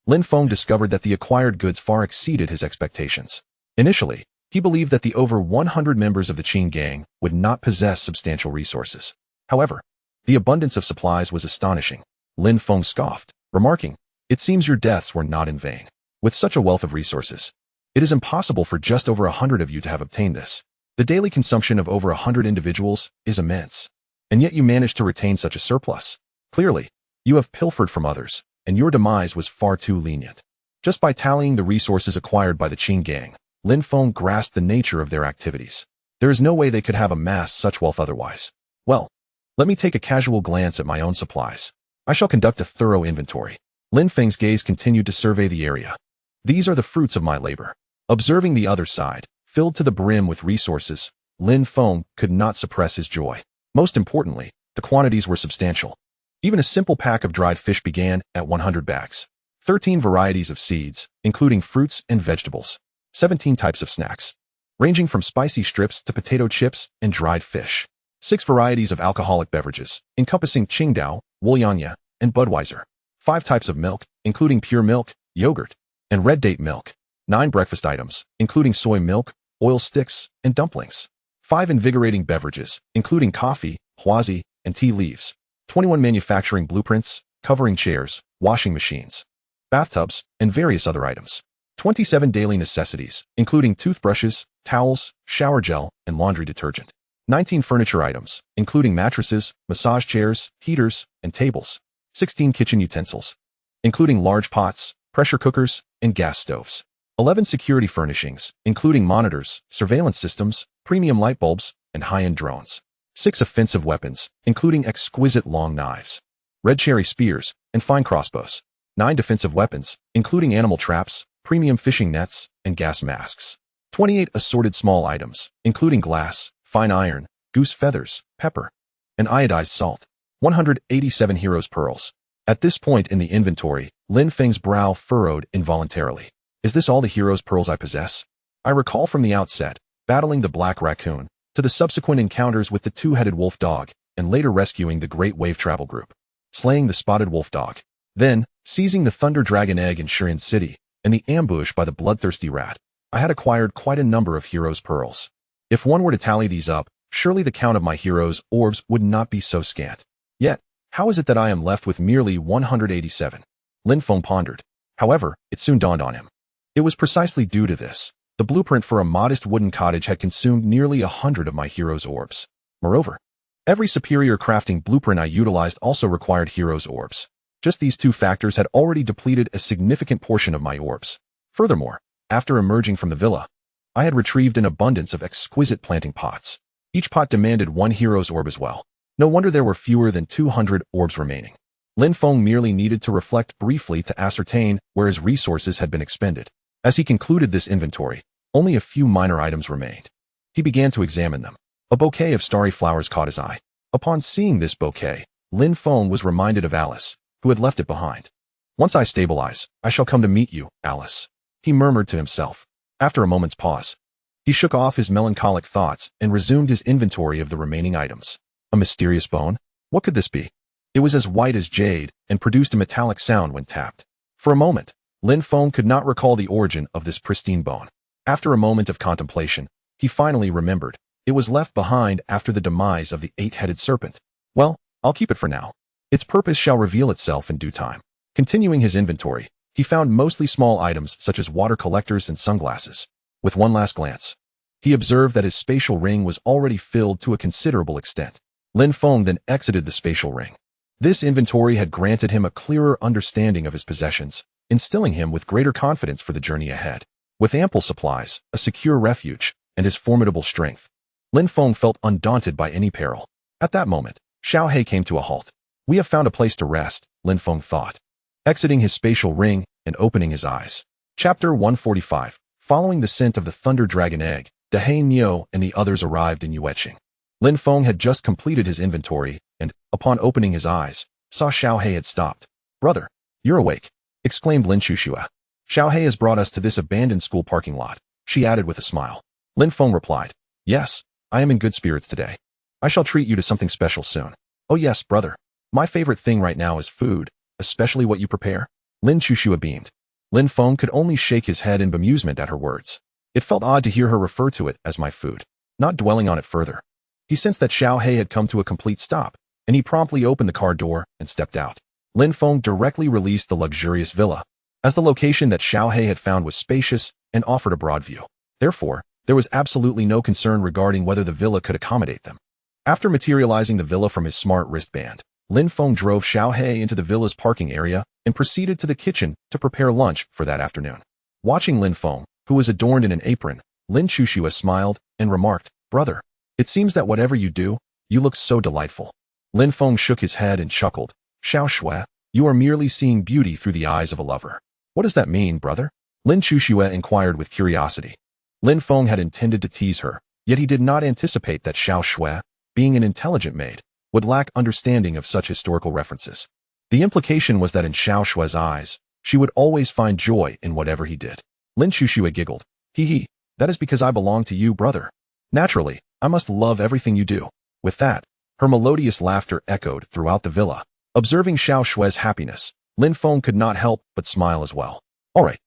Lin Feng discovered that the acquired goods far exceeded his expectations. Initially, he believed that the over 100 members of the Qing gang would not possess substantial resources. However, the abundance of supplies was astonishing. Lin Feng scoffed, remarking, "It seems your deaths were not in vain. With such a wealth of resources, it is impossible for just over 100 of you to have obtained this. The daily consumption of over 100 individuals is immense. And yet you managed to retain such a surplus. Clearly, you have pilfered from others, and your demise was far too lenient." Just by tallying the resources acquired by the Qing gang, Lin Feng grasped the nature of their activities. There is no way they could have amassed such wealth otherwise. Well, let me take a casual glance at my own supplies. I shall conduct a thorough inventory. Lin Feng's gaze continued to survey the area. These are the fruits of my labor. Observing the other side, filled to the brim with resources, Lin Feng could not suppress his joy. Most importantly, the quantities were substantial. Even a simple pack of dried fish began at 100 bags. 13 varieties of seeds, including fruits and vegetables. 17 types of snacks, ranging from spicy strips to potato chips and dried fish. 6 varieties of alcoholic beverages, encompassing Qingdao, Wulianya, and Budweiser. 5 types of milk, including pure milk, yogurt, and red date milk. 9 breakfast items, including soy milk, oil sticks, and dumplings. 5 invigorating beverages, including coffee, huazi, and tea leaves. 21 manufacturing blueprints, covering chairs, washing machines, bathtubs, and various other items. 27 daily necessities, including toothbrushes, towels, shower gel, and laundry detergent. 19 furniture items, including mattresses, massage chairs, heaters, and tables. 16 kitchen utensils, including large pots, pressure cookers, and gas stoves. 11 security furnishings, including monitors, surveillance systems, premium light bulbs, and high-end drones. 6 offensive weapons, including exquisite long knives, red cherry spears, and fine crossbows. 9 defensive weapons, including animal traps, premium fishing nets, and gas masks. 28 assorted small items, including glass, fine iron, goose feathers, pepper, and iodized salt. 187 heroes' pearls. At this point in the inventory, Lin Feng's brow furrowed involuntarily. Is this all the heroes' pearls I possess? I recall from the outset, battling the black raccoon, to the subsequent encounters with the two-headed wolf dog, and later rescuing the Great Wave Travel Group, slaying the spotted wolf dog, then seizing the Thunder Dragon Egg in Shirin City, and the ambush by the bloodthirsty rat. I had acquired quite a number of heroes' pearls. If one were to tally these up, surely the count of my heroes' orbs would not be so scant. Yet, how is it that I am left with merely 187? Lin Feng pondered. However, it soon dawned on him. It was precisely due to this. The blueprint for a modest wooden cottage had consumed nearly 100 of my heroes' orbs. Moreover, every superior crafting blueprint I utilized also required heroes' orbs. Just these 2 factors had already depleted a significant portion of my orbs. Furthermore, after emerging from the villa, I had retrieved an abundance of exquisite planting pots. Each pot demanded 1 hero's orb as well. No wonder there were fewer than 200 orbs remaining. Lin Feng merely needed to reflect briefly to ascertain where his resources had been expended. As he concluded this inventory, only a few minor items remained. He began to examine them. A bouquet of starry flowers caught his eye. Upon seeing this bouquet, Lin Feng was reminded of Alice, who had left it behind. "Once I stabilize, I shall come to meet you, Alice," he murmured to himself. After a moment's pause, he shook off his melancholic thoughts and resumed his inventory of the remaining items. A mysterious bone? What could this be? It was as white as jade and produced a metallic sound when tapped. For a moment, Lin Feng could not recall the origin of this pristine bone. After a moment of contemplation, he finally remembered. It was left behind after the demise of the 8-headed serpent. Well, I'll keep it for now. Its purpose shall reveal itself in due time. Continuing his inventory, he found mostly small items such as water collectors and sunglasses. With one last glance, he observed that his spatial ring was already filled to a considerable extent. Lin Feng then exited the spatial ring. This inventory had granted him a clearer understanding of his possessions, instilling him with greater confidence for the journey ahead. With ample supplies, a secure refuge, and his formidable strength, Lin Feng felt undaunted by any peril. At that moment, Xiao He came to a halt. "We have found a place to rest," Lin Feng thought, exiting his spatial ring and opening his eyes. Chapter 145. Following the scent of the Thunder Dragon Egg, Dehei Niu and the others arrived in Yueqing. Lin Feng had just completed his inventory and, upon opening his eyes, saw Xiao He had stopped. "Brother, you're awake," exclaimed Lin Chuxua. "Xiao He has brought us to this abandoned school parking lot," she added with a smile. Lin Feng replied, "Yes, I am in good spirits today. I shall treat you to something special soon." "Oh yes, brother. My favorite thing right now is food, especially what you prepare." Lin Chuxua beamed. Lin Feng could only shake his head in bemusement at her words. It felt odd to hear her refer to it as my food. Not dwelling on it further, he sensed that Xiao He had come to a complete stop, and he promptly opened the car door and stepped out. Lin Feng directly released the luxurious villa, as the location that Xiaohe had found was spacious and offered a broad view. Therefore, there was absolutely no concern regarding whether the villa could accommodate them. After materializing the villa from his smart wristband, Lin Feng drove Xiaohe into the villa's parking area and proceeded to the kitchen to prepare lunch for that afternoon. Watching Lin Feng, who was adorned in an apron, Lin Chuxue smiled and remarked, "Brother, it seems that whatever you do, you look so delightful." Lin Feng shook his head and chuckled. "Xiao Shui, you are merely seeing beauty through the eyes of a lover." "What does that mean, brother?" Lin Chuxue inquired with curiosity. Lin Feng had intended to tease her, yet he did not anticipate that Xiao Shui, being an intelligent maid, would lack understanding of such historical references. The implication was that in Xiao Shui's eyes, she would always find joy in whatever he did. Lin Chuxue giggled. "Hee, that is because I belong to you, brother. Naturally, I must love everything you do." With that, her melodious laughter echoed throughout the villa. Observing Xiao Shui's happiness, Lin Feng could not help but smile as well. "All right,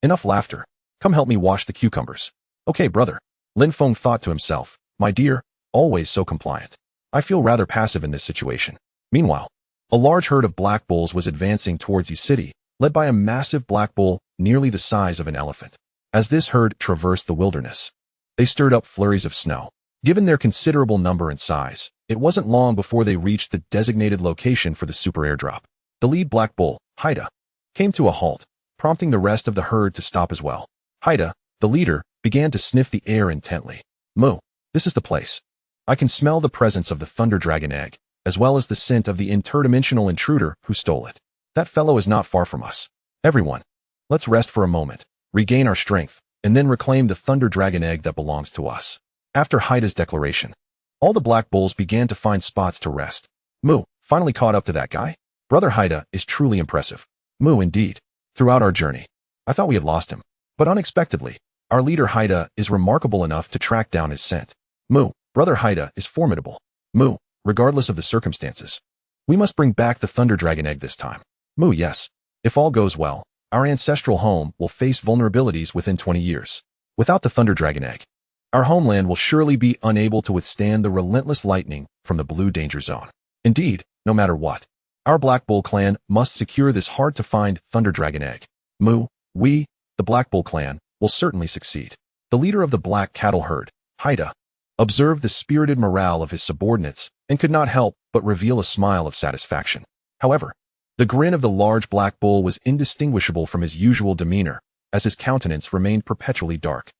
enough laughter. Come help me wash the cucumbers." "Okay, brother." Lin Feng thought to himself, "My dear, always so compliant. I feel rather passive in this situation." Meanwhile, a large herd of black bulls was advancing towards Yu City, led by a massive black bull nearly the size of an elephant. As this herd traversed the wilderness, they stirred up flurries of snow. Given their considerable number and size, it wasn't long before they reached the designated location for the super airdrop. The lead black bull, Haida, came to a halt, prompting the rest of the herd to stop as well. Haida, the leader, began to sniff the air intently. "Moo, this is the place. I can smell the presence of the Thunder Dragon egg, as well as the scent of the interdimensional intruder who stole it. That fellow is not far from us. Everyone, let's rest for a moment, regain our strength, and then reclaim the Thunder Dragon egg that belongs to us." After Haida's declaration, all the black bulls began to find spots to rest. "Moo, finally caught up to that guy? Brother Haida is truly impressive." "Moo, indeed. Throughout our journey, I thought we had lost him. But unexpectedly, our leader Haida is remarkable enough to track down his scent." "Moo, Brother Haida is formidable." "Moo, regardless of the circumstances, we must bring back the Thunder Dragon egg this time." "Moo, yes. If all goes well, our ancestral home will face vulnerabilities within 20 years. Without the Thunder Dragon egg, our homeland will surely be unable to withstand the relentless lightning from the Blue Danger Zone. Indeed, no matter what, our Black Bull clan must secure this hard-to-find Thunder Dragon egg. Moo, we, the Black Bull clan, will certainly succeed." The leader of the black cattle herd, Haida, observed the spirited morale of his subordinates and could not help but reveal a smile of satisfaction. However, the grin of the large black bull was indistinguishable from his usual demeanor, as his countenance remained perpetually dark.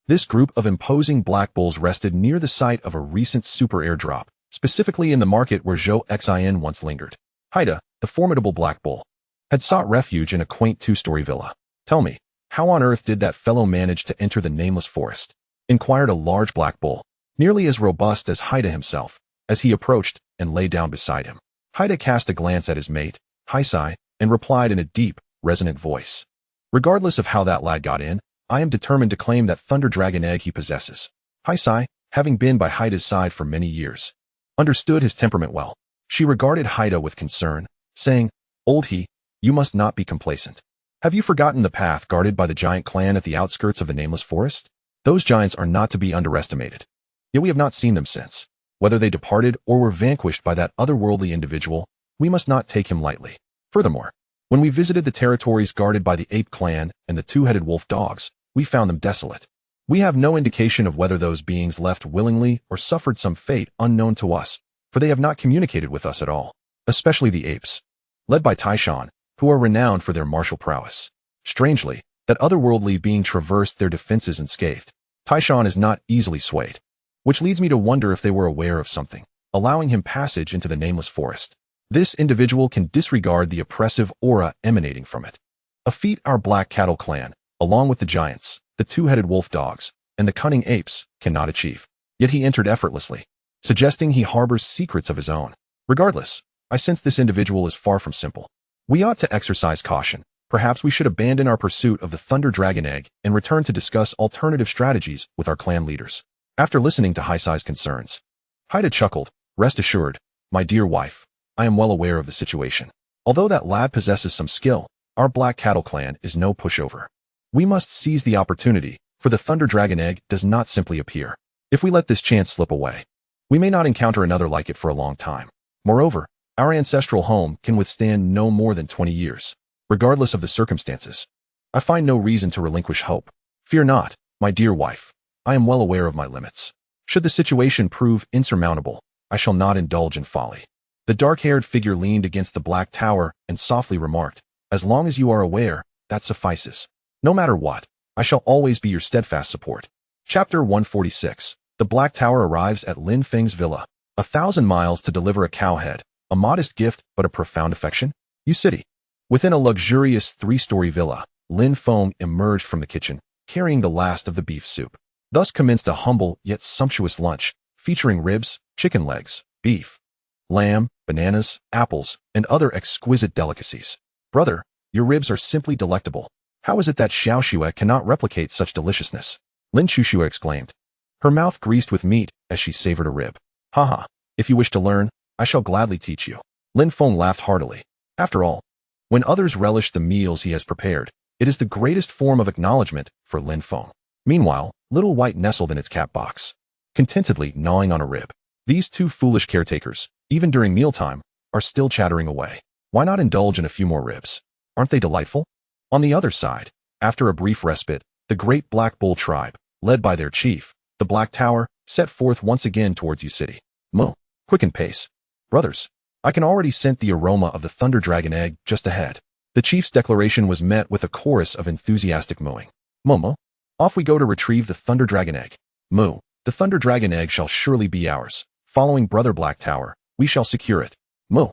This group of imposing black bulls rested near the site of a recent super airdrop, specifically in the market where Zhou Xin once lingered. Haida, the formidable black bull, had sought refuge in a quaint two-story villa. "Tell me, how on earth did that fellow manage to enter the nameless forest?" inquired a large black bull, nearly as robust as Haida himself, as he approached and lay down beside him. Haida cast a glance at his mate, Haisai, and replied in a deep, resonant voice. "Regardless of how that lad got in, I am determined to claim that Thunder Dragon egg he possesses." Haisai, having been by Haida's side for many years, understood his temperament well. She regarded Haida with concern, saying, "Old he, you must not be complacent. Have you forgotten the path guarded by the giant clan at the outskirts of the nameless forest? Those giants are not to be underestimated. Yet we have not seen them since. Whether they departed or were vanquished by that otherworldly individual, we must not take him lightly. Furthermore, when we visited the territories guarded by the ape clan and the two-headed wolf dogs, we found them desolate. We have no indication of whether those beings left willingly or suffered some fate unknown to us, for they have not communicated with us at all, especially the apes, led by Taishan, who are renowned for their martial prowess. Strangely, that otherworldly being traversed their defenses unscathed. Taishan is not easily swayed, which leads me to wonder if they were aware of something, allowing him passage into the nameless forest. This individual can disregard the oppressive aura emanating from it. A feat our black cattle clan, along with the giants, the two-headed wolf dogs, and the cunning apes, cannot achieve. Yet he entered effortlessly, suggesting he harbors secrets of his own. Regardless, I sense this individual is far from simple. We ought to exercise caution. Perhaps we should abandon our pursuit of the Thunder Dragon egg and return to discuss alternative strategies with our clan leaders. After listening to Haisai's concerns, Haida chuckled. "Rest assured, my dear wife, I am well aware of the situation. Although that lad possesses some skill, our black cattle clan is no pushover. We must seize the opportunity, for the Thunder Dragon egg does not simply appear. If we let this chance slip away, we may not encounter another like it for a long time. Moreover, Our ancestral home can withstand no more than 20 years, regardless of the circumstances. I find no reason to relinquish hope. Fear not, my dear wife. I am well aware of my limits. Should the situation prove insurmountable, I shall not indulge in folly. The dark-haired figure leaned against the black tower and softly remarked, as long as you are aware, that suffices. No matter what, I shall always be your steadfast support. Chapter 146. The Black Tower arrives at Lin Feng's villa. 1,000 miles to deliver a cowhead, a modest gift but a profound affection? You city. Within a luxurious 3-story villa, Lin Feng emerged from the kitchen, carrying the last of the beef soup. Thus commenced a humble yet sumptuous lunch, featuring ribs, chicken legs, beef, lamb, bananas, apples, and other exquisite delicacies. Brother, your ribs are simply delectable. How is it that Xiao Xue cannot replicate such deliciousness? Lin Chuxue exclaimed, her mouth greased with meat as she savored a rib. Haha, if you wish to learn, I shall gladly teach you. Lin Feng laughed heartily. After all, when others relish the meals he has prepared, it is the greatest form of acknowledgement for Lin Feng. Meanwhile, Little White nestled in its cat box, contentedly gnawing on a rib. These two foolish caretakers, even during mealtime, are still chattering away. Why not indulge in a few more ribs? Aren't they delightful? On the other side, after a brief respite, the great Black Bull tribe, led by their chief, the Black Tower, set forth once again towards U City. Mo, quicken pace. Brothers, I can already scent the aroma of the Thunder Dragon egg just ahead. The chief's declaration was met with a chorus of enthusiastic mooing. Momo, off we go to retrieve the Thunder Dragon egg. Moo, the Thunder Dragon egg shall surely be ours. Following Brother Black Tower, we shall secure it. Moo,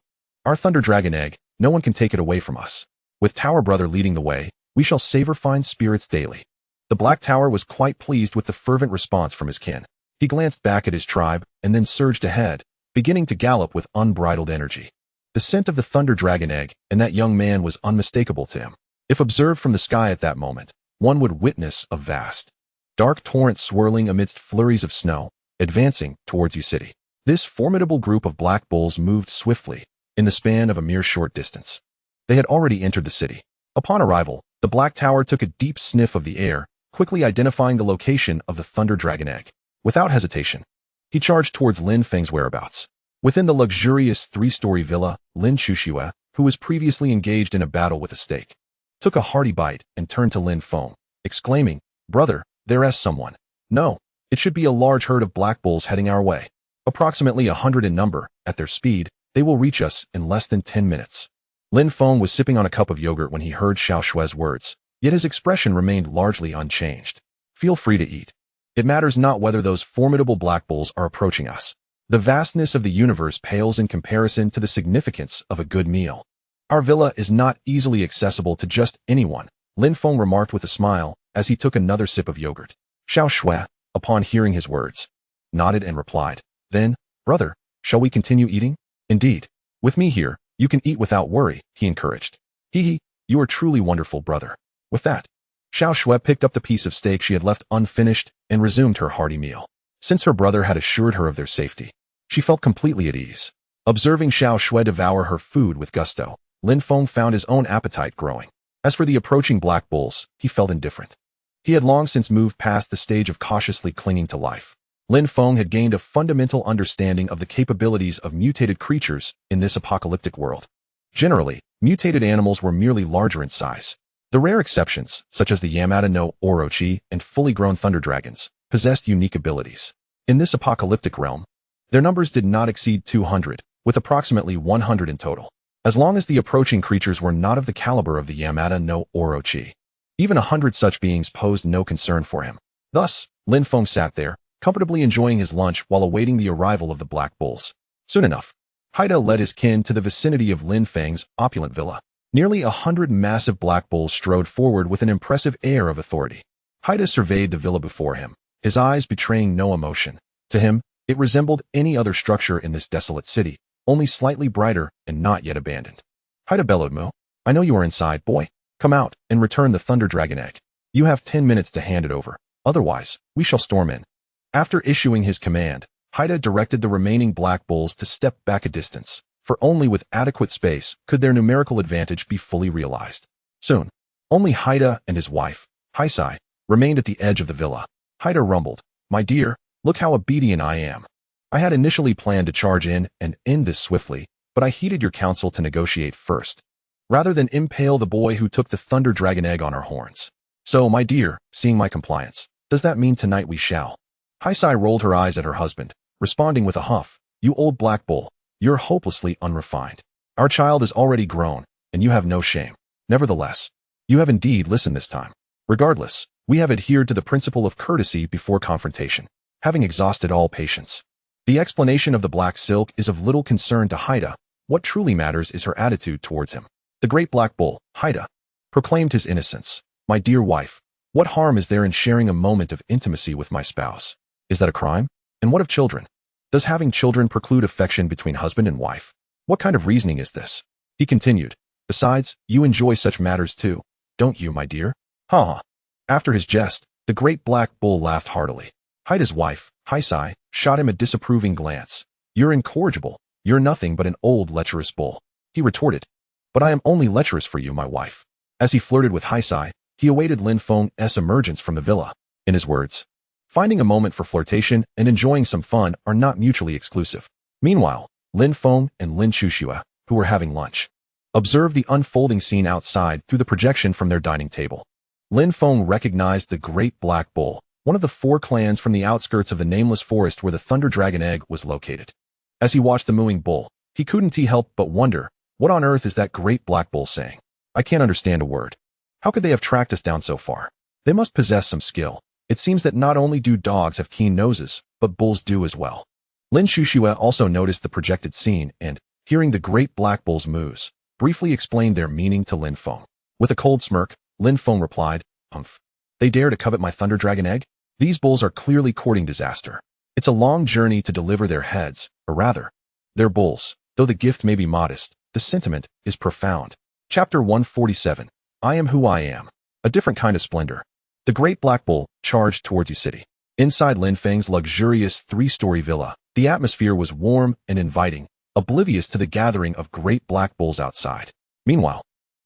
our Thunder Dragon egg, no one can take it away from us. With Tower Brother leading the way, we shall savor fine spirits daily. The Black Tower was quite pleased with the fervent response from his kin. He glanced back at his tribe and then surged ahead, beginning to gallop with unbridled energy. The scent of the Thunder Dragon egg and that young man was unmistakable to him. If observed from the sky at that moment, one would witness a vast, dark torrent swirling amidst flurries of snow, advancing towards U City. This formidable group of black bulls moved swiftly, in the span of a mere short distance. They had already entered the city. Upon arrival, the Black Tower took a deep sniff of the air, quickly identifying the location of the Thunder Dragon egg. Without hesitation, he charged towards Lin Feng's whereabouts. Within the luxurious 3-story villa, Lin Chuxue, who was previously engaged in a battle with a snake, took a hearty bite and turned to Lin Feng, exclaiming, Brother, there's someone. No, it should be a large herd of black bulls heading our way. Approximately 100 in number. At their speed, they will reach us in less than 10 minutes. Lin Feng was sipping on a cup of yogurt when he heard Xiao Xue's words, yet his expression remained largely unchanged. Feel free to eat. It matters not whether those formidable black bulls are approaching us. The vastness of the universe pales in comparison to the significance of a good meal. Our villa is not easily accessible to just anyone, Lin Feng remarked with a smile as he took another sip of yogurt. Xiao Xue, upon hearing his words, nodded and replied, Then, brother, shall we continue eating? Indeed. With me here, you can eat without worry, he encouraged. Hee, you are truly wonderful, brother. With that, Xiao Xue picked up the piece of steak she had left unfinished and resumed her hearty meal. Since her brother had assured her of their safety, she felt completely at ease. Observing Xiao Xue devour her food with gusto, Lin Feng found his own appetite growing. As for the approaching black bulls, he felt indifferent. He had long since moved past the stage of cautiously clinging to life. Lin Feng had gained a fundamental understanding of the capabilities of mutated creatures in this apocalyptic world. Generally, mutated animals were merely larger in size. The rare exceptions, such as the Yamada no Orochi and fully grown thunder dragons, possessed unique abilities. In this apocalyptic realm, their numbers did not exceed 200, with approximately 100 in total. As long as the approaching creatures were not of the caliber of the Yamada no Orochi, even 100 such beings posed no concern for him. Thus, Lin Feng sat there, comfortably enjoying his lunch while awaiting the arrival of the black bulls. Soon enough, Haida led his kin to the vicinity of Lin Feng's opulent villa. Nearly 100 massive black bulls strode forward with an impressive air of authority. Haida surveyed the villa before him, his eyes betraying no emotion. To him, it resembled any other structure in this desolate city, only slightly brighter and not yet abandoned. Haida bellowed, Mo, I know you are inside, boy. Come out and return the Thunder Dragon egg. You have 10 minutes to hand it over. Otherwise, we shall storm in. After issuing his command, Haida directed the remaining black bulls to step back a distance, for only with adequate space could their numerical advantage be fully realized. Soon, only Haida and his wife, Haisai, remained at the edge of the villa. Haida rumbled, My dear, look how obedient I am. I had initially planned to charge in and end this swiftly, but I heeded your counsel to negotiate first, rather than impale the boy who took the thunder dragon egg on our horns. So, my dear, seeing my compliance, does that mean tonight we shall? Haisai rolled her eyes at her husband, responding with a huff. You old black bull, you're hopelessly unrefined. Our child is already grown, and you have no shame. Nevertheless, you have indeed listened this time. Regardless, we have adhered to the principle of courtesy before confrontation, having exhausted all patience. The explanation of the black silk is of little concern to Haida. What truly matters is her attitude towards him. The great black bull, Haida, proclaimed his innocence. My dear wife, what harm is there in sharing a moment of intimacy with my spouse? Is that a crime? And what of children? Does having children preclude affection between husband and wife? What kind of reasoning is this? He continued. Besides, you enjoy such matters too, don't you, my dear? Ha ha. After his jest, the great black bull laughed heartily. Haida's wife, Haisai, shot him a disapproving glance. You're incorrigible. You're nothing but an old lecherous bull. He retorted. But I am only lecherous for you, my wife. As he flirted with Haisai, he awaited Lin Feng's emergence from the villa. In his words, finding a moment for flirtation and enjoying some fun are not mutually exclusive. Meanwhile, Lin Feng and Lin Chuxue, who were having lunch, observed the unfolding scene outside through the projection from their dining table. Lin Feng recognized the great black bull, one of the 4 clans from the outskirts of the nameless forest where the thunder dragon egg was located. As he watched the mooing bull, he couldn't help but wonder, what on earth is that great black bull saying? I can't understand a word. How could they have tracked us down so far? They must possess some skill. It seems that not only do dogs have keen noses, but bulls do as well. Lin Chuxue also noticed the projected scene and, hearing the great black bull's moos, briefly explained their meaning to Lin Feng. With a cold smirk, Lin Feng replied, Humph. They dare to covet my thunder dragon egg? These bulls are clearly courting disaster. It's a long journey to deliver their heads, or rather, their bulls. Though the gift may be modest, the sentiment is profound. Chapter 147. I am who I am. A different kind of splendor. The great black bull charged towards Yu City. Inside Lin Feng's luxurious 3-story villa, the atmosphere was warm and inviting, oblivious to the gathering of great black bulls outside. Meanwhile,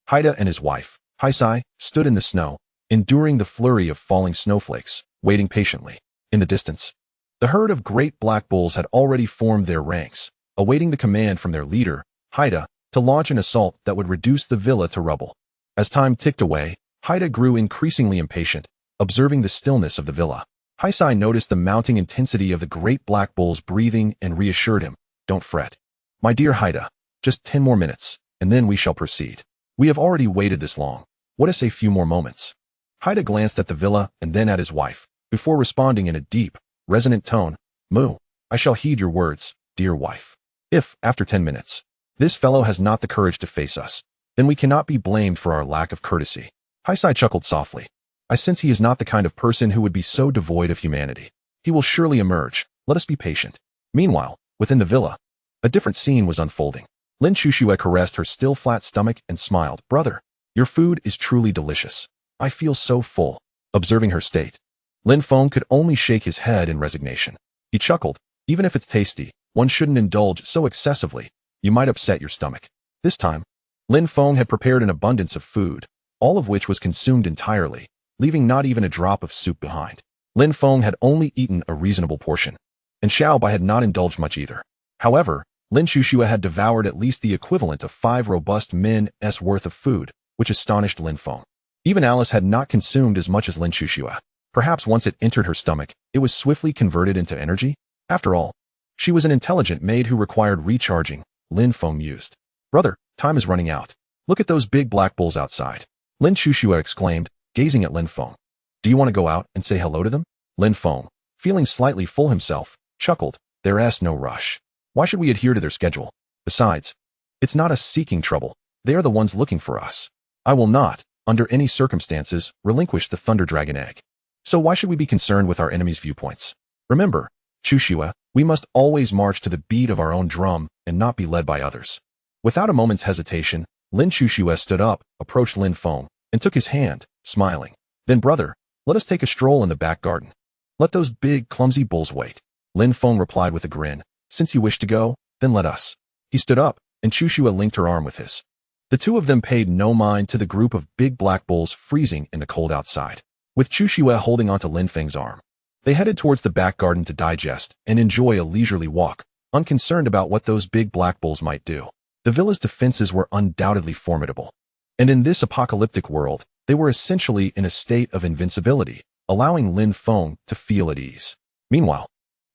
Haida and his wife, Haisai, stood in the snow, enduring the flurry of falling snowflakes, waiting patiently. In the distance, the herd of great black bulls had already formed their ranks, awaiting the command from their leader, Haida, to launch an assault that would reduce the villa to rubble. As time ticked away, Haida grew increasingly impatient, observing the stillness of the villa. Haisai noticed the mounting intensity of the great black bull's breathing and reassured him, Don't fret. My dear Haida, just 10 more minutes, and then we shall proceed. We have already waited this long. What is a few more moments? Haida glanced at the villa and then at his wife, before responding in a deep, resonant tone, Moo, I shall heed your words, dear wife. If, after 10 minutes, this fellow has not the courage to face us, then we cannot be blamed for our lack of courtesy. Haisai chuckled softly. I sense he is not the kind of person who would be so devoid of humanity. He will surely emerge. Let us be patient. Meanwhile, within the villa, a different scene was unfolding. Lin Chuxue caressed her still flat stomach and smiled. Brother, your food is truly delicious. I feel so full. Observing her state, Lin Feng could only shake his head in resignation. He chuckled. Even if it's tasty, one shouldn't indulge so excessively. You might upset your stomach. This time, Lin Feng had prepared an abundance of food, all of which was consumed entirely, leaving not even a drop of soup behind. Lin Feng had only eaten a reasonable portion, and Xiao Bai had not indulged much either. However, Lin Chuxue had devoured at least the equivalent of 5 robust men's worth of food, which astonished Lin Feng. Even Alice had not consumed as much as Lin Chuxue. Perhaps once it entered her stomach, it was swiftly converted into energy? After all, she was an intelligent maid who required recharging, Lin Feng mused. Brother, time is running out. Look at those big black bulls outside. Lin Chuxue exclaimed, gazing at Lin Feng. Do you want to go out and say hello to them? Lin Feng, feeling slightly full himself, chuckled. There's no rush. Why should we adhere to their schedule? Besides, it's not us seeking trouble. They are the ones looking for us. I will not, under any circumstances, relinquish the thunder dragon egg. So why should we be concerned with our enemies' viewpoints? Remember, Chuxue, we must always march to the beat of our own drum and not be led by others. Without a moment's hesitation, Lin Chuxue stood up, approached Lin Feng, and took his hand, smiling. Then, brother, let us take a stroll in the back garden. Let those big, clumsy bulls wait. Lin Feng replied with a grin. Since you wish to go, then let us. He stood up, and Chuxue linked her arm with his. The two of them paid no mind to the group of big black bulls freezing in the cold outside. With Chuxue holding onto Lin Feng's arm, they headed towards the back garden to digest and enjoy a leisurely walk, unconcerned about what those big black bulls might do. The villa's defenses were undoubtedly formidable. And in this apocalyptic world, they were essentially in a state of invincibility, allowing Lin Feng to feel at ease. Meanwhile,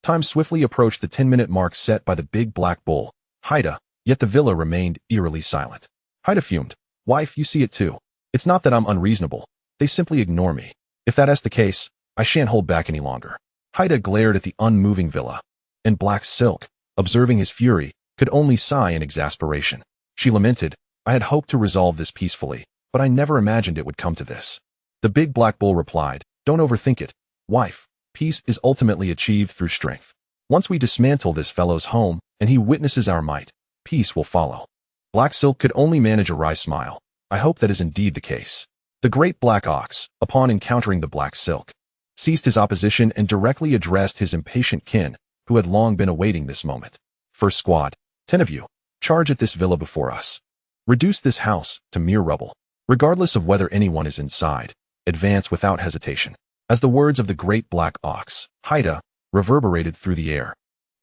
time swiftly approached the 10-minute mark set by the big black bull, Haida, yet the villa remained eerily silent. Haida fumed. Wife, you see it too. It's not that I'm unreasonable. They simply ignore me. If that is the case, I shan't hold back any longer. Haida glared at the unmoving villa. And Black Silk, observing his fury, could only sigh in exasperation. She lamented, I had hoped to resolve this peacefully, but I never imagined it would come to this. The big black bull replied, don't overthink it. Wife, peace is ultimately achieved through strength. Once we dismantle this fellow's home, and he witnesses our might, peace will follow. Black Silk could only manage a wry smile. I hope that is indeed the case. The great black ox, upon encountering the Black Silk, ceased his opposition and directly addressed his impatient kin, who had long been awaiting this moment. First squad, 10 of you, charge at this villa before us. Reduce this house to mere rubble. Regardless of whether anyone is inside, advance without hesitation. As the words of the great black ox, Haida, reverberated through the air,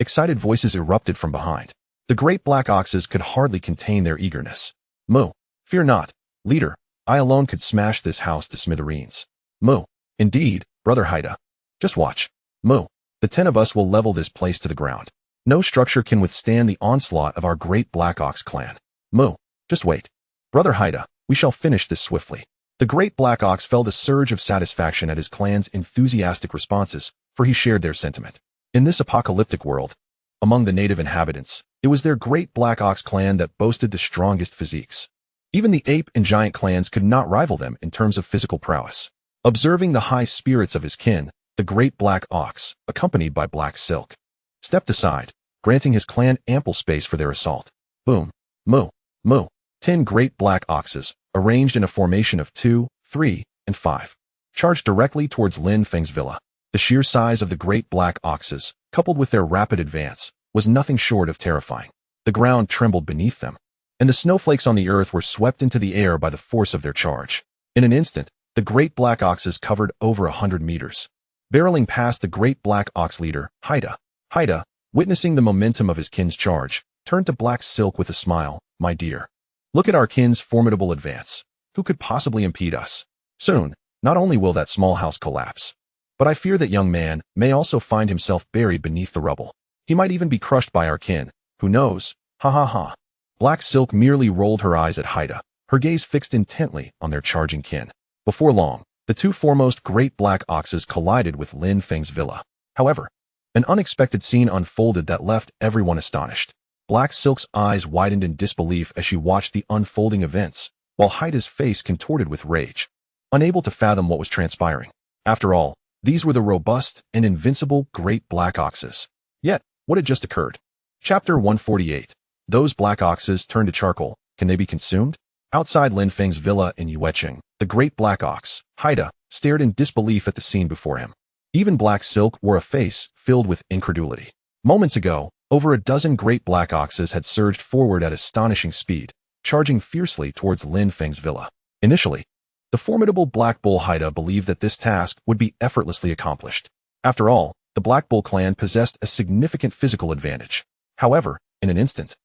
excited voices erupted from behind. The great black oxes could hardly contain their eagerness. Moo, fear not, leader, I alone could smash this house to smithereens. Moo, indeed, brother Haida. Just watch. Moo, the 10 of us will level this place to the ground. No structure can withstand the onslaught of our great Black Ox clan. Moo, just wait. Brother Haida, we shall finish this swiftly. The great Black Ox felt a surge of satisfaction at his clan's enthusiastic responses, for he shared their sentiment. In this apocalyptic world, among the native inhabitants, it was their great Black Ox clan that boasted the strongest physiques. Even the ape and giant clans could not rival them in terms of physical prowess. Observing the high spirits of his kin, the great Black Ox, accompanied by Black Silk, stepped aside, granting his clan ample space for their assault. Boom, moo, moo. 10 great black oxes, arranged in a formation of 2, 3, and 5, charged directly towards Lin Feng's villa. The sheer size of the great black oxes, coupled with their rapid advance, was nothing short of terrifying. The ground trembled beneath them, and the snowflakes on the earth were swept into the air by the force of their charge. In an instant, the great black oxes covered over 100 meters, barreling past the great black ox leader, Haida. Haida, witnessing the momentum of his kin's charge, turned to Black Silk with a smile. My dear, look at our kin's formidable advance. Who could possibly impede us? Soon, not only will that small house collapse, but I fear that young man may also find himself buried beneath the rubble. He might even be crushed by our kin. Who knows? Ha ha ha. Black Silk merely rolled her eyes at Haida, her gaze fixed intently on their charging kin. Before long, the 2 foremost great black oxes collided with Lin Feng's villa. However, an unexpected scene unfolded that left everyone astonished. Black Silk's eyes widened in disbelief as she watched the unfolding events, while Haida's face contorted with rage, unable to fathom what was transpiring. After all, these were the robust and invincible great black oxes. Yet, what had just occurred? Chapter 148. Those black oxes turned to charcoal. Can they be consumed? Outside Lin Feng's villa in Yueching, the great black ox, Haida, stared in disbelief at the scene before him. Even Black Silk wore a face filled with incredulity. Moments ago, over a dozen great black oxes had surged forward at astonishing speed, charging fiercely towards Lin Feng's villa. Initially, the formidable Black Bull Haida believed that this task would be effortlessly accomplished. After all, the Black Bull clan possessed a significant physical advantage. However, in an instant,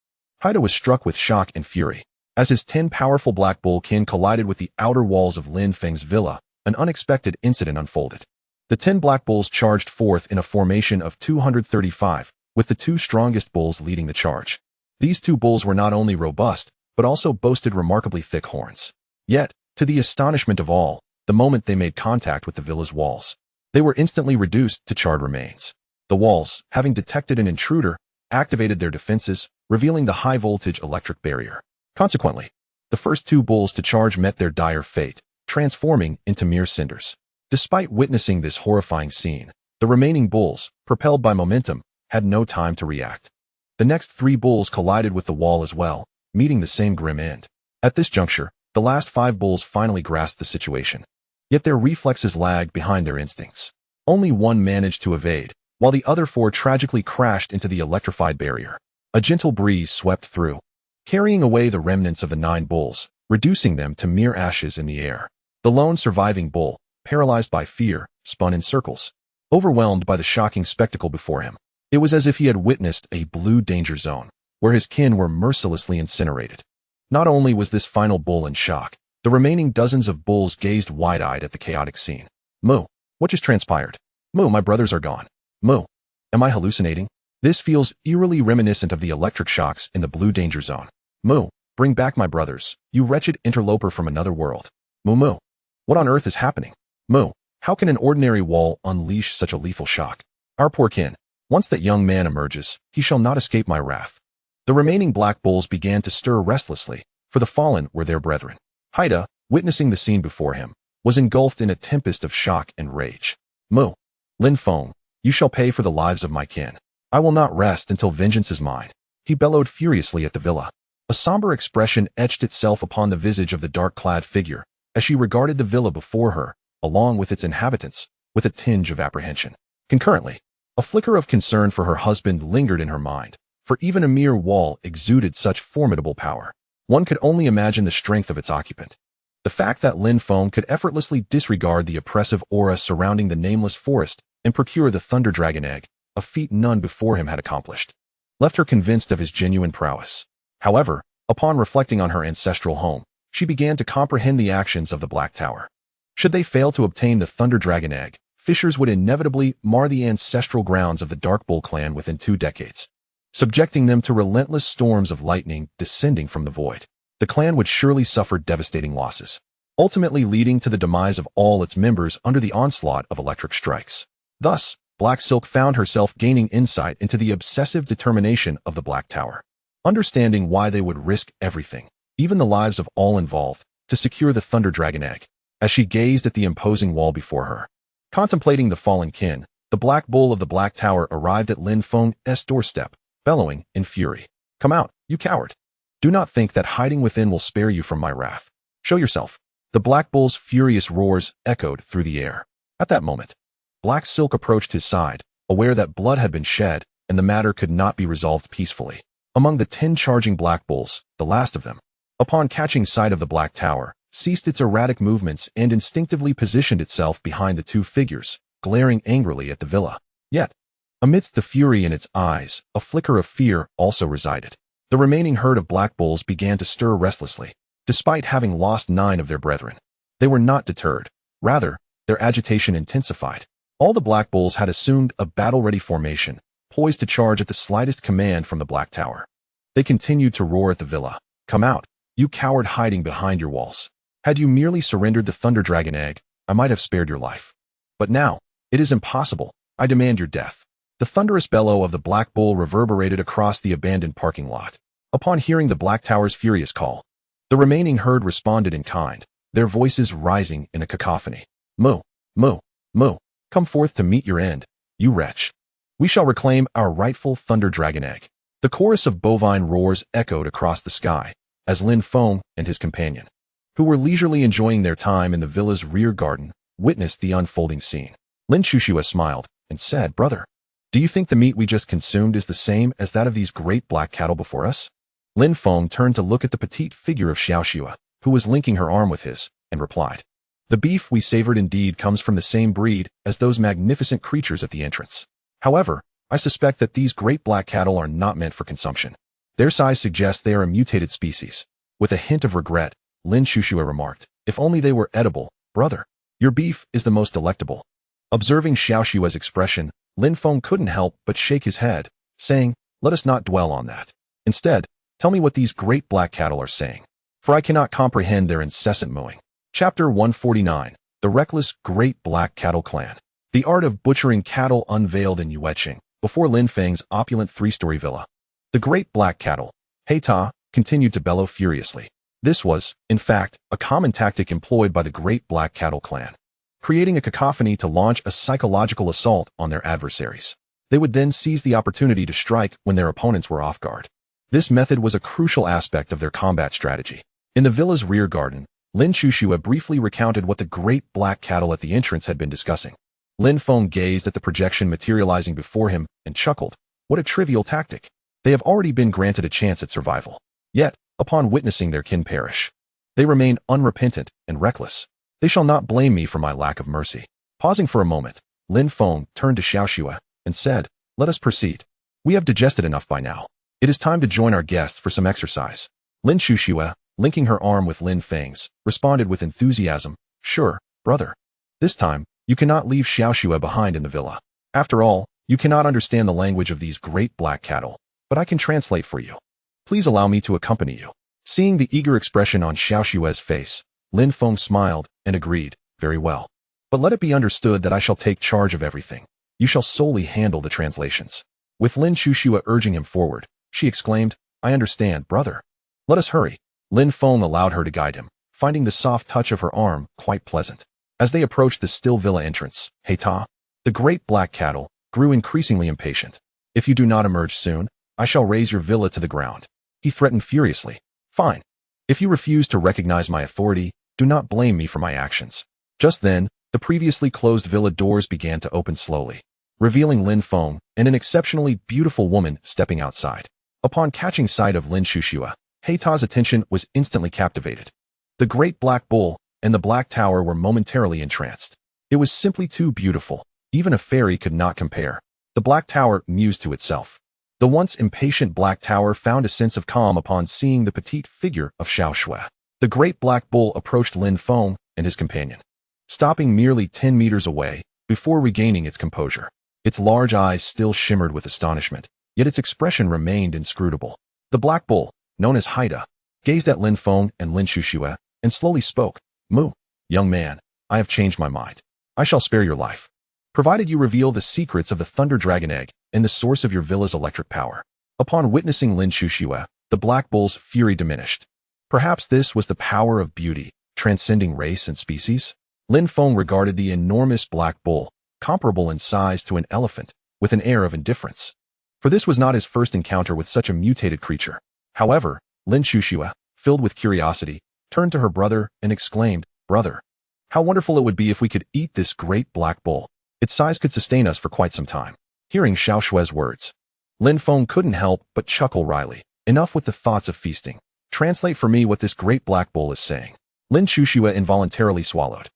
Haida was struck with shock and fury. As his 10 powerful Black Bull kin collided with the outer walls of Lin Feng's villa, an unexpected incident unfolded. The 10 Black Bulls charged forth in a formation of 235, with the 2 strongest bulls leading the charge. These 2 bulls were not only robust, but also boasted remarkably thick horns. Yet, to the astonishment of all, the moment they made contact with the villa's walls, they were instantly reduced to charred remains. The walls, having detected an intruder, activated their defenses, revealing the high-voltage electric barrier. Consequently, the first 2 bulls to charge met their dire fate, transforming into mere cinders. Despite witnessing this horrifying scene, the remaining bulls, propelled by momentum, had no time to react. The next 3 bulls collided with the wall as well, meeting the same grim end. At this juncture, the last 5 bulls finally grasped the situation. Yet their reflexes lagged behind their instincts. Only one managed to evade, while the other 4 tragically crashed into the electrified barrier. A gentle breeze swept through, carrying away the remnants of the 9 bulls, reducing them to mere ashes in the air. The lone surviving bull, paralyzed by fear, spun in circles, overwhelmed by the shocking spectacle before him. It was as if he had witnessed a blue danger zone. where his kin were mercilessly incinerated. Not only was this final bull in shock, the remaining dozens of bulls gazed wide-eyed at the chaotic scene. Moo, what just transpired? Moo, my brothers are gone. Moo, am I hallucinating? This feels eerily reminiscent of the electric shocks in the Blue Danger Zone. Moo, bring back my brothers, you wretched interloper from another world. Moo moo. What on earth is happening? Moo, how can an ordinary wall unleash such a lethal shock? Our poor kin. Once that young man emerges, he shall not escape my wrath. The remaining black bulls began to stir restlessly, for the fallen were their brethren. Haida, witnessing the scene before him, was engulfed in a tempest of shock and rage. Moo, Lin Feng, you shall pay for the lives of my kin. I will not rest until vengeance is mine. He bellowed furiously at the villa. A somber expression etched itself upon the visage of the dark-clad figure, as she regarded the villa before her, along with its inhabitants, with a tinge of apprehension. Concurrently, a flicker of concern for her husband lingered in her mind, for even a mere wall exuded such formidable power. One could only imagine the strength of its occupant. The fact that Lin Feng could effortlessly disregard the oppressive aura surrounding the nameless forest and procure the Thunder Dragon Egg, a feat none before him had accomplished, left her convinced of his genuine prowess. However, upon reflecting on her ancestral home, she began to comprehend the actions of the Black Tower. Should they fail to obtain the Thunder Dragon Egg, fissures would inevitably mar the ancestral grounds of the Dark Bull clan within 2 decades, subjecting them to relentless storms of lightning descending from the void. The clan would surely suffer devastating losses, ultimately leading to the demise of all its members under the onslaught of electric strikes. Thus, Black Silk found herself gaining insight into the obsessive determination of the Black Tower, understanding why they would risk everything, even the lives of all involved, to secure the Thunder Dragon Egg. As she gazed at the imposing wall before her, contemplating the fallen kin, the Black Bull of the Black Tower arrived at Lin Feng's doorstep, bellowing in fury. Come out, you coward. Do not think that hiding within will spare you from my wrath. Show yourself. The Black Bull's furious roars echoed through the air. At that moment, Black Silk approached his side, aware that blood had been shed and the matter could not be resolved peacefully. Among the 10 charging Black Bulls, the last of them, upon catching sight of the Black Tower, ceased its erratic movements and instinctively positioned itself behind the 2 figures, glaring angrily at the villa. Yet, amidst the fury in its eyes, a flicker of fear also resided. The remaining herd of Black Bulls began to stir restlessly, despite having lost 9 of their brethren. They were not deterred. Rather, their agitation intensified. All the Black Bulls had assumed a battle-ready formation, poised to charge at the slightest command from the Black Tower. They continued to roar at the villa. Come out, you coward hiding behind your walls. Had you merely surrendered the Thunder Dragon Egg, I might have spared your life. But now, it is impossible. I demand your death. The thunderous bellow of the Black Bull reverberated across the abandoned parking lot. Upon hearing the Black Tower's furious call, the remaining herd responded in kind, their voices rising in a cacophony. Moo, moo, moo, come forth to meet your end, you wretch. We shall reclaim our rightful Thunder Dragon Egg. The chorus of bovine roars echoed across the sky, as Lin Feng and his companion, who were leisurely enjoying their time in the villa's rear garden, witnessed the unfolding scene. Lin Shushua smiled and said, Brother, do you think the meat we just consumed is the same as that of these great black cattle before us? Lin Feng turned to look at the petite figure of Xiaoxua, who was linking her arm with his, and replied, The beef we savored indeed comes from the same breed as those magnificent creatures at the entrance. However, I suspect that these great black cattle are not meant for consumption. Their size suggests they are a mutated species. With a hint of regret, Lin Shushua remarked, If only they were edible, brother. Your beef is the most delectable. Observing Xiaoshua's expression, Lin Feng couldn't help but shake his head, saying, Let us not dwell on that. Instead, tell me what these great black cattle are saying, for I cannot comprehend their incessant mooing. Chapter 149, The Reckless Great Black Cattle Clan. The art of butchering cattle unveiled in Yueqing, before Lin Feng's opulent 3-story villa. The great black cattle, Heita, continued to bellow furiously. This was, in fact, a common tactic employed by the great black cattle clan, creating a cacophony to launch a psychological assault on their adversaries. They would then seize the opportunity to strike when their opponents were off guard. This method was a crucial aspect of their combat strategy. In the villa's rear garden, Lin Shushua briefly recounted what the great black cattle at the entrance had been discussing. Lin Feng gazed at the projection materializing before him and chuckled. What a trivial tactic. They have already been granted a chance at survival. Yet, upon witnessing their kin perish, they remain unrepentant and reckless. They shall not blame me for my lack of mercy. Pausing for a moment, Lin Feng turned to Xiaoxua and said, Let us proceed. We have digested enough by now. It is time to join our guests for some exercise. Lin Shushua, linking her arm with Lin Feng's, responded with enthusiasm, "Sure, brother. This time, you cannot leave Xiaoxue behind in the villa. After all, you cannot understand the language of these great black cattle, but I can translate for you. Please allow me to accompany you." Seeing the eager expression on Xiaoxue's face, Lin Feng smiled and agreed, "Very well. But let it be understood that I shall take charge of everything. You shall solely handle the translations." With Lin Shushua urging him forward, she exclaimed, "I understand, brother. Let us hurry." Lin Feng allowed her to guide him, finding the soft touch of her arm quite pleasant. As they approached the still villa entrance, Heita, the great black cattle, grew increasingly impatient. "If you do not emerge soon, I shall raise your villa to the ground," he threatened furiously. "Fine. If you refuse to recognize my authority, do not blame me for my actions." Just then, the previously closed villa doors began to open slowly, revealing Lin Feng and an exceptionally beautiful woman stepping outside. Upon catching sight of Lin Shushua, Heita's attention was instantly captivated. The great black bull and the black tower were momentarily entranced. It was simply too beautiful. Even a fairy could not compare. The black tower mused to itself. The once impatient black tower found a sense of calm upon seeing the petite figure of Xiaoxue. The great black bull approached Lin Feng and his companion, stopping merely 10 meters away before regaining its composure. Its large eyes still shimmered with astonishment, yet its expression remained inscrutable. The black bull, known as Haida, gazed at Lin Feng and Lin Shushua and slowly spoke. "Mu, young man, I have changed my mind. I shall spare your life, provided you reveal the secrets of the Thunder Dragon Egg and the source of your villa's electric power." Upon witnessing Lin Shushua, the black bull's fury diminished. Perhaps this was the power of beauty, transcending race and species? Lin Feng regarded the enormous black bull, comparable in size to an elephant, with an air of indifference. For this was not his first encounter with such a mutated creature. However, Lin Shushua, filled with curiosity, turned to her brother and exclaimed, "Brother, how wonderful it would be if we could eat this great black bull. Its size could sustain us for quite some time." Hearing Xiaoshue's words, Lin Feng couldn't help but chuckle wryly. "Enough with the thoughts of feasting. Translate for me what this great black bull is saying." Lin Shushua involuntarily swallowed.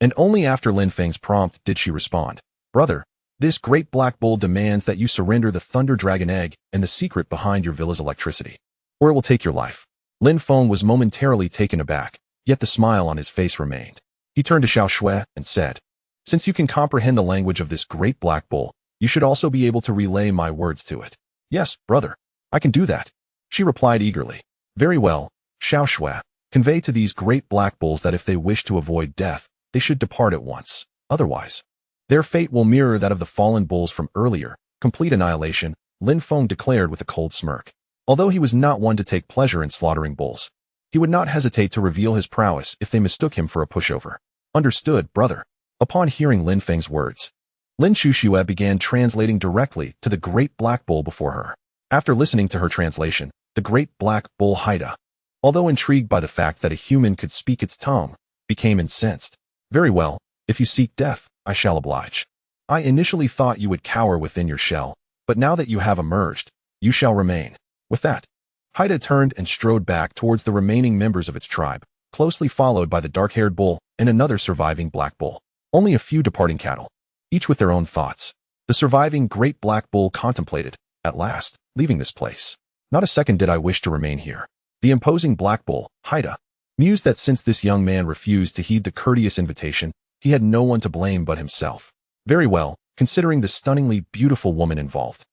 And only after Lin Feng's prompt did she respond. "Brother, this great black bull demands that you surrender the Thunder Dragon Egg and the secret behind your villa's electricity, or it will take your life." Lin Feng was momentarily taken aback, yet the smile on his face remained. He turned to Xiaoxue and said, "Since you can comprehend the language of this great black bull, you should also be able to relay my words to it." "Yes, brother, I can do that," she replied eagerly. "Very well, Xiaoxue, convey to these great black bulls that if they wish to avoid death, they should depart at once. Otherwise, their fate will mirror that of the fallen bulls from earlier, complete annihilation," Lin Feng declared with a cold smirk. Although he was not one to take pleasure in slaughtering bulls, he would not hesitate to reveal his prowess if they mistook him for a pushover. "Understood, brother." Upon hearing Lin Feng's words, Lin Shushua began translating directly to the great black bull before her. After listening to her translation, the great black bull Haida, although intrigued by the fact that a human could speak its tongue, became incensed. "Very well, if you seek death, I shall oblige. I initially thought you would cower within your shell, but now that you have emerged, you shall remain." With that, Haida turned and strode back towards the remaining members of its tribe, closely followed by the dark-haired bull and another surviving black bull. Only a few departing cattle, each with their own thoughts. The surviving great black bull contemplated, at last, leaving this place. "Not a second did I wish to remain here." The imposing black bull, Haida, mused that since this young man refused to heed the courteous invitation, he had no one to blame but himself. "Very well, considering the stunningly beautiful woman involved,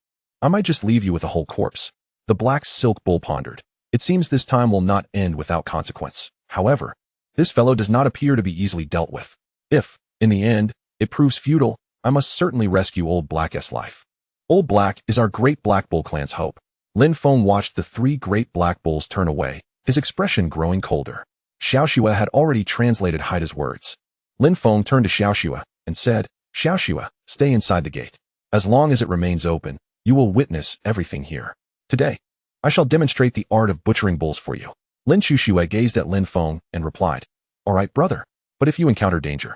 I might just leave you with a whole corpse." The black silk bull pondered. "It seems this time will not end without consequence. However, this fellow does not appear to be easily dealt with. If, in the end, it proves futile, I must certainly rescue Old Black's life. Old Black is our great black bull clan's hope." Lin Feng watched the 3 great black bulls turn away, his expression growing colder. Xiaoxue had already translated Haida's words. Lin Feng turned to Xiaoxue and said, "Xiaoxue, stay inside the gate. As long as it remains open, you will witness everything here. Today, I shall demonstrate the art of butchering bulls for you." Lin Shushua gazed at Lin Feng and replied, "All right, brother, but if you encounter danger,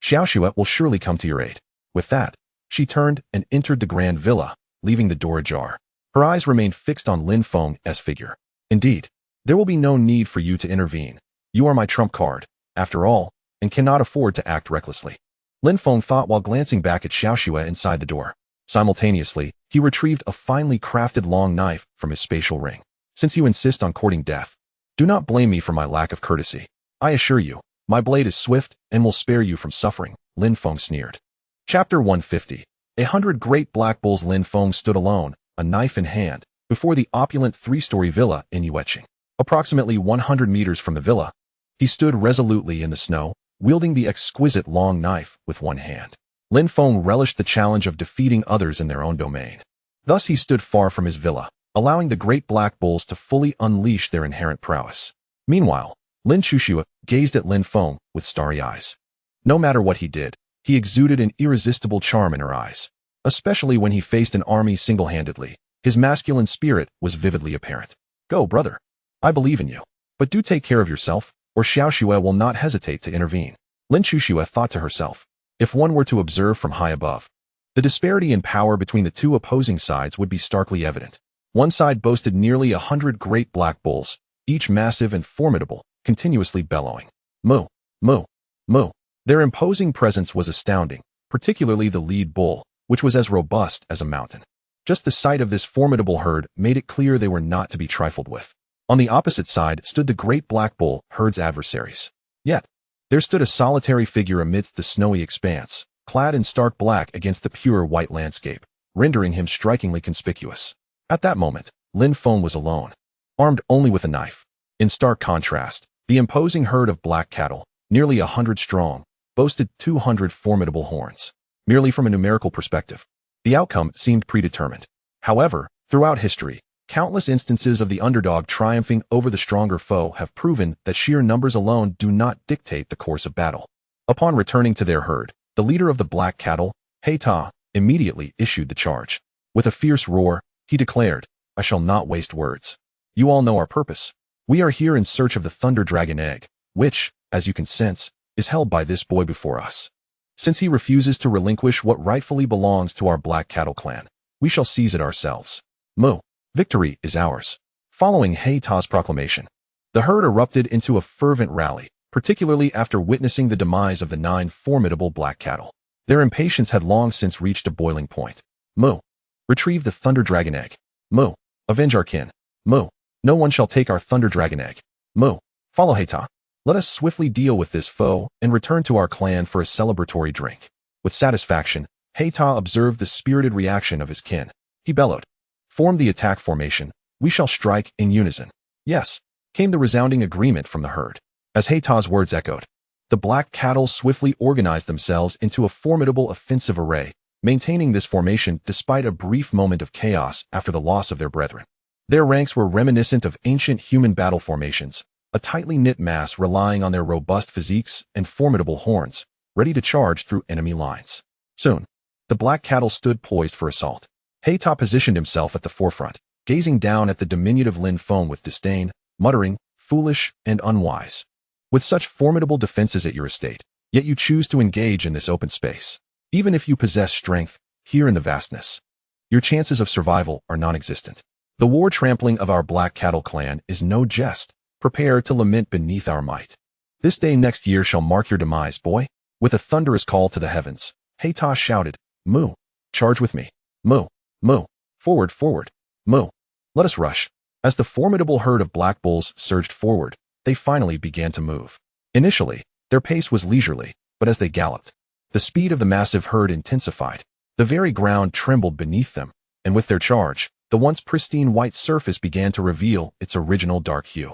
Xiaoxue will surely come to your aid." With that, she turned and entered the grand villa, leaving the door ajar. Her eyes remained fixed on Lin Feng's figure. "Indeed, there will be no need for you to intervene. You are my trump card, after all, and cannot afford to act recklessly." Lin Feng thought while glancing back at Xiaoxue inside the door. Simultaneously, He retrieved a finely crafted long knife from his spatial ring. Since you insist on courting death, do not blame me for my lack of courtesy. I assure you, my blade is swift and will spare you from suffering, Lin Feng sneered. Chapter 150. 100 Great Black Bulls. Lin Feng stood alone, a knife in hand, before the opulent three-story villa in Yueqing. Approximately 100 meters from the villa, he stood resolutely in the snow, wielding the exquisite long knife with one hand. Lin Feng relished the challenge of defeating others in their own domain. Thus he stood far from his villa, allowing the great black bulls to fully unleash their inherent prowess. Meanwhile, Lin Chuxue gazed at Lin Feng with starry eyes. No matter what he did, he exuded an irresistible charm in her eyes. Especially when he faced an army single-handedly, his masculine spirit was vividly apparent. Go, brother. I believe in you. But do take care of yourself, or Xiaoxue will not hesitate to intervene. Lin Chuxue thought to herself. If one were to observe from high above, the disparity in power between the two opposing sides would be starkly evident. One side boasted nearly 100 great black bulls, each massive and formidable, continuously bellowing. Moo, moo, moo. Their imposing presence was astounding, particularly the lead bull, which was as robust as a mountain. Just the sight of this formidable herd made it clear they were not to be trifled with. On the opposite side stood the great black bull herd's adversaries. Yet, there stood a solitary figure amidst the snowy expanse, clad in stark black against the pure white landscape, rendering him strikingly conspicuous. At that moment, Lin Feng was alone, armed only with a knife. In stark contrast, the imposing herd of black cattle, nearly 100 strong, boasted 200 formidable horns. Merely from a numerical perspective, the outcome seemed predetermined. However, throughout history, countless instances of the underdog triumphing over the stronger foe have proven that sheer numbers alone do not dictate the course of battle. Upon returning to their herd, the leader of the black cattle, He Ta, immediately issued the charge. With a fierce roar, he declared, I shall not waste words. You all know our purpose. We are here in search of the Thunder Dragon Egg, which, as you can sense, is held by this boy before us. Since he refuses to relinquish what rightfully belongs to our black cattle clan, we shall seize it ourselves. Moo. Victory is ours. Following He Ta's proclamation, the herd erupted into a fervent rally, particularly after witnessing the demise of the 9 formidable black cattle. Their impatience had long since reached a boiling point. Moo. Retrieve the Thunder Dragon Egg. Moo. Avenge our kin. Moo. No one shall take our Thunder Dragon Egg. Moo. Follow He Ta. Let us swiftly deal with this foe and return to our clan for a celebratory drink. With satisfaction, He Ta observed the spirited reaction of his kin. He bellowed. Form the attack formation. We shall strike in unison. Yes, came the resounding agreement from the herd. As He Ta's words echoed, the black cattle swiftly organized themselves into a formidable offensive array, maintaining this formation despite a brief moment of chaos after the loss of their brethren. Their ranks were reminiscent of ancient human battle formations, a tightly knit mass relying on their robust physiques and formidable horns, ready to charge through enemy lines. Soon, the black cattle stood poised for assault. He Ta positioned himself at the forefront, gazing down at the diminutive Lin Feng with disdain, muttering, foolish and unwise. With such formidable defenses at your estate, yet you choose to engage in this open space. Even if you possess strength, here in the vastness, your chances of survival are non-existent. The war trampling of our black cattle clan is no jest. Prepare to lament beneath our might. This day next year shall mark your demise, boy. With a thunderous call to the heavens, He Ta shouted, Moo. Charge with me. Moo. Moo. Forward, forward. Moo. Let us rush. As the formidable herd of black bulls surged forward, they finally began to move. Initially, their pace was leisurely, but as they galloped, the speed of the massive herd intensified. The very ground trembled beneath them, and with their charge, the once pristine white surface began to reveal its original dark hue.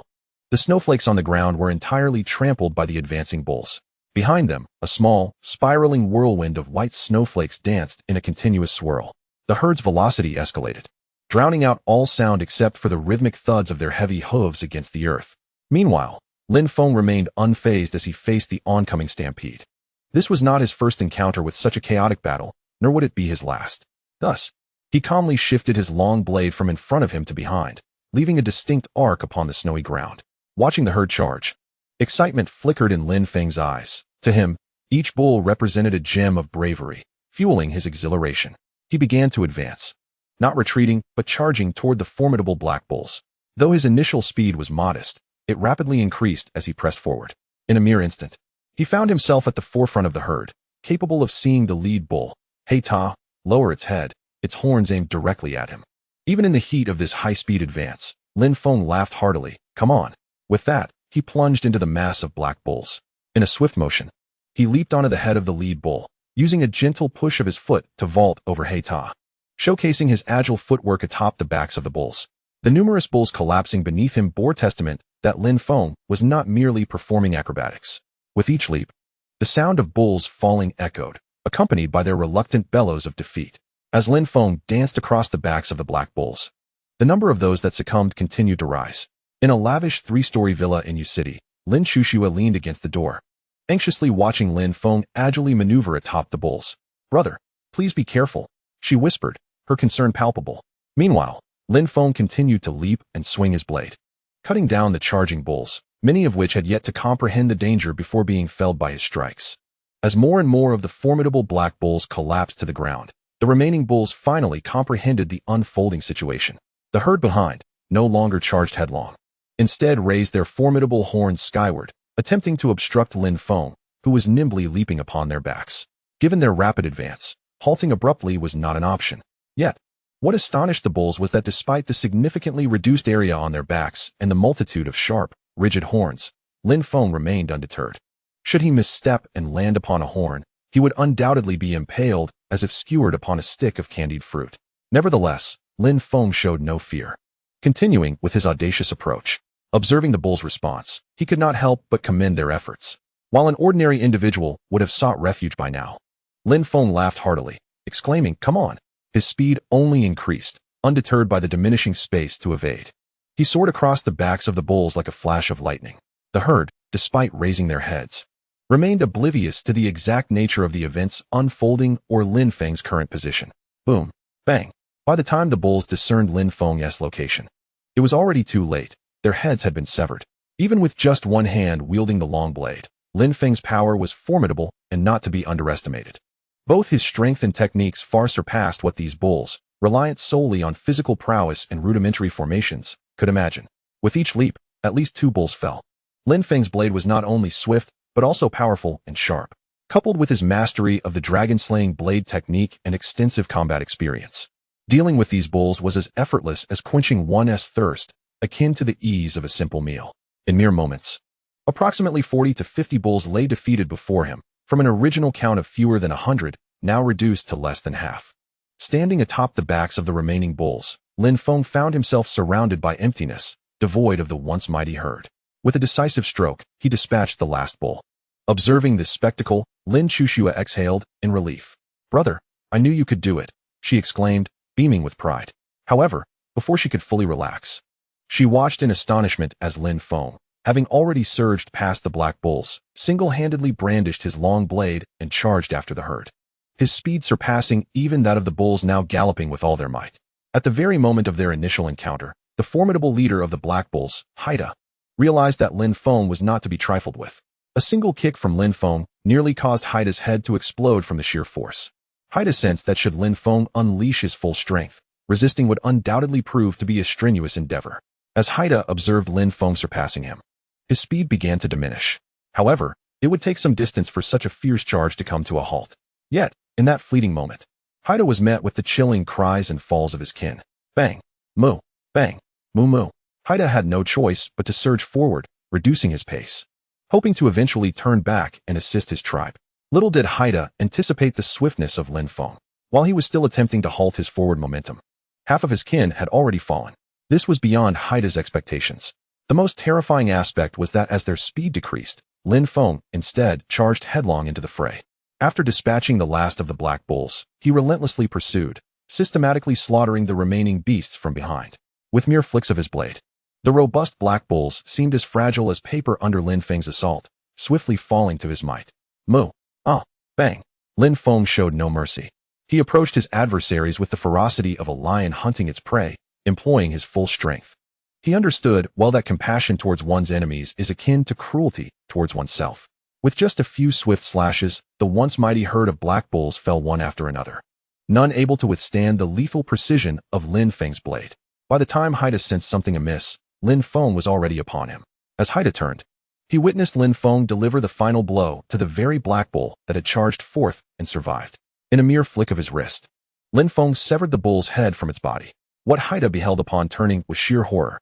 The snowflakes on the ground were entirely trampled by the advancing bulls. Behind them, a small, spiraling whirlwind of white snowflakes danced in a continuous swirl. The herd's velocity escalated, drowning out all sound except for the rhythmic thuds of their heavy hooves against the earth. Meanwhile, Lin Feng remained unfazed as he faced the oncoming stampede. This was not his first encounter with such a chaotic battle, nor would it be his last. Thus, he calmly shifted his long blade from in front of him to behind, leaving a distinct arc upon the snowy ground. Watching the herd charge, excitement flickered in Lin Feng's eyes. To him, each bull represented a gem of bravery, fueling his exhilaration. He began to advance, not retreating, but charging toward the formidable black bulls. Though his initial speed was modest, it rapidly increased as he pressed forward. In a mere instant, he found himself at the forefront of the herd, capable of seeing the lead bull, He Ta, lower its head, its horns aimed directly at him. Even in the heat of this high-speed advance, Lin Feng laughed heartily. Come on. With that, he plunged into the mass of black bulls. In a swift motion, he leaped onto the head of the lead bull, using a gentle push of his foot to vault over Heita, showcasing his agile footwork atop the backs of the bulls. The numerous bulls collapsing beneath him bore testament that Lin Feng was not merely performing acrobatics. With each leap, the sound of bulls falling echoed, accompanied by their reluctant bellows of defeat. As Lin Feng danced across the backs of the black bulls, the number of those that succumbed continued to rise. In a lavish 3-story villa in Yu City, Lin Shushua leaned against the door, anxiously watching Lin Feng agilely maneuver atop the bulls. Brother, please be careful, she whispered, her concern palpable. Meanwhile, Lin Feng continued to leap and swing his blade, cutting down the charging bulls, many of which had yet to comprehend the danger before being felled by his strikes. As more and more of the formidable black bulls collapsed to the ground, the remaining bulls finally comprehended the unfolding situation. The herd behind no longer charged headlong. Instead raised their formidable horns skyward, attempting to obstruct Lin Feng, who was nimbly leaping upon their backs. Given their rapid advance, halting abruptly was not an option. Yet, what astonished the bulls was that despite the significantly reduced area on their backs and the multitude of sharp, rigid horns, Lin Feng remained undeterred. Should he misstep and land upon a horn, he would undoubtedly be impaled as if skewered upon a stick of candied fruit. Nevertheless, Lin Feng showed no fear. Continuing with his audacious approach, observing the bulls' response, he could not help but commend their efforts. While an ordinary individual would have sought refuge by now, Lin Feng laughed heartily, exclaiming, "Come on." His speed only increased, undeterred by the diminishing space to evade. He soared across the backs of the bulls like a flash of lightning. The herd, despite raising their heads, remained oblivious to the exact nature of the events unfolding or Lin Feng's current position. Boom. Bang. By the time the bulls discerned Lin Feng's location, it was already too late. Their heads had been severed. Even with just one hand wielding the long blade, Lin Feng's power was formidable and not to be underestimated. Both his strength and techniques far surpassed what these bulls, reliant solely on physical prowess and rudimentary formations, could imagine. With each leap, at least 2 bulls fell. Lin Feng's blade was not only swift, but also powerful and sharp. Coupled with his mastery of the dragon-slaying blade technique and extensive combat experience, dealing with these bulls was as effortless as quenching one's thirst, akin to the ease of a simple meal. In mere moments, approximately 40 to 50 bulls lay defeated before him, from an original count of fewer than 100, now reduced to less than half. Standing atop the backs of the remaining bulls, Lin Feng found himself surrounded by emptiness, devoid of the once mighty herd. With a decisive stroke, he dispatched the last bull. Observing this spectacle, Lin Shushua exhaled in relief. "Brother, I knew you could do it," she exclaimed, beaming with pride. However, before she could fully relax, she watched in astonishment as Lin Feng, having already surged past the black bulls, single-handedly brandished his long blade and charged after the herd, his speed surpassing even that of the bulls now galloping with all their might. At the very moment of their initial encounter, the formidable leader of the black bulls, Heita, realized that Lin Feng was not to be trifled with. A single kick from Lin Feng nearly caused Heita's head to explode from the sheer force. Heita sensed that should Lin Feng unleash his full strength, resisting would undoubtedly prove to be a strenuous endeavor. As Heita observed Lin Feng surpassing him, his speed began to diminish. However, it would take some distance for such a fierce charge to come to a halt. Yet, in that fleeting moment, Heita was met with the chilling cries and falls of his kin. Bang! Moo! Bang! Moo moo! Heita had no choice but to surge forward, reducing his pace, hoping to eventually turn back and assist his tribe. Little did Heita anticipate the swiftness of Lin Feng. While he was still attempting to halt his forward momentum, half of his kin had already fallen. This was beyond Heita's expectations. The most terrifying aspect was that as their speed decreased, Lin Feng, instead, charged headlong into the fray. After dispatching the last of the black bulls, he relentlessly pursued, systematically slaughtering the remaining beasts from behind. With mere flicks of his blade, the robust black bulls seemed as fragile as paper under Lin Feng's assault, swiftly falling to his might. Moo! Ah! Bang! Lin Feng showed no mercy. He approached his adversaries with the ferocity of a lion hunting its prey, employing his full strength. He understood well that compassion towards one's enemies is akin to cruelty towards oneself. With just a few swift slashes, the once mighty herd of black bulls fell one after another, none able to withstand the lethal precision of Lin Feng's blade. By the time Heita sensed something amiss, Lin Feng was already upon him. As Heita turned, he witnessed Lin Feng deliver the final blow to the very black bull that had charged forth and survived. In a mere flick of his wrist, Lin Feng severed the bull's head from its body. What Haida beheld upon turning was sheer horror.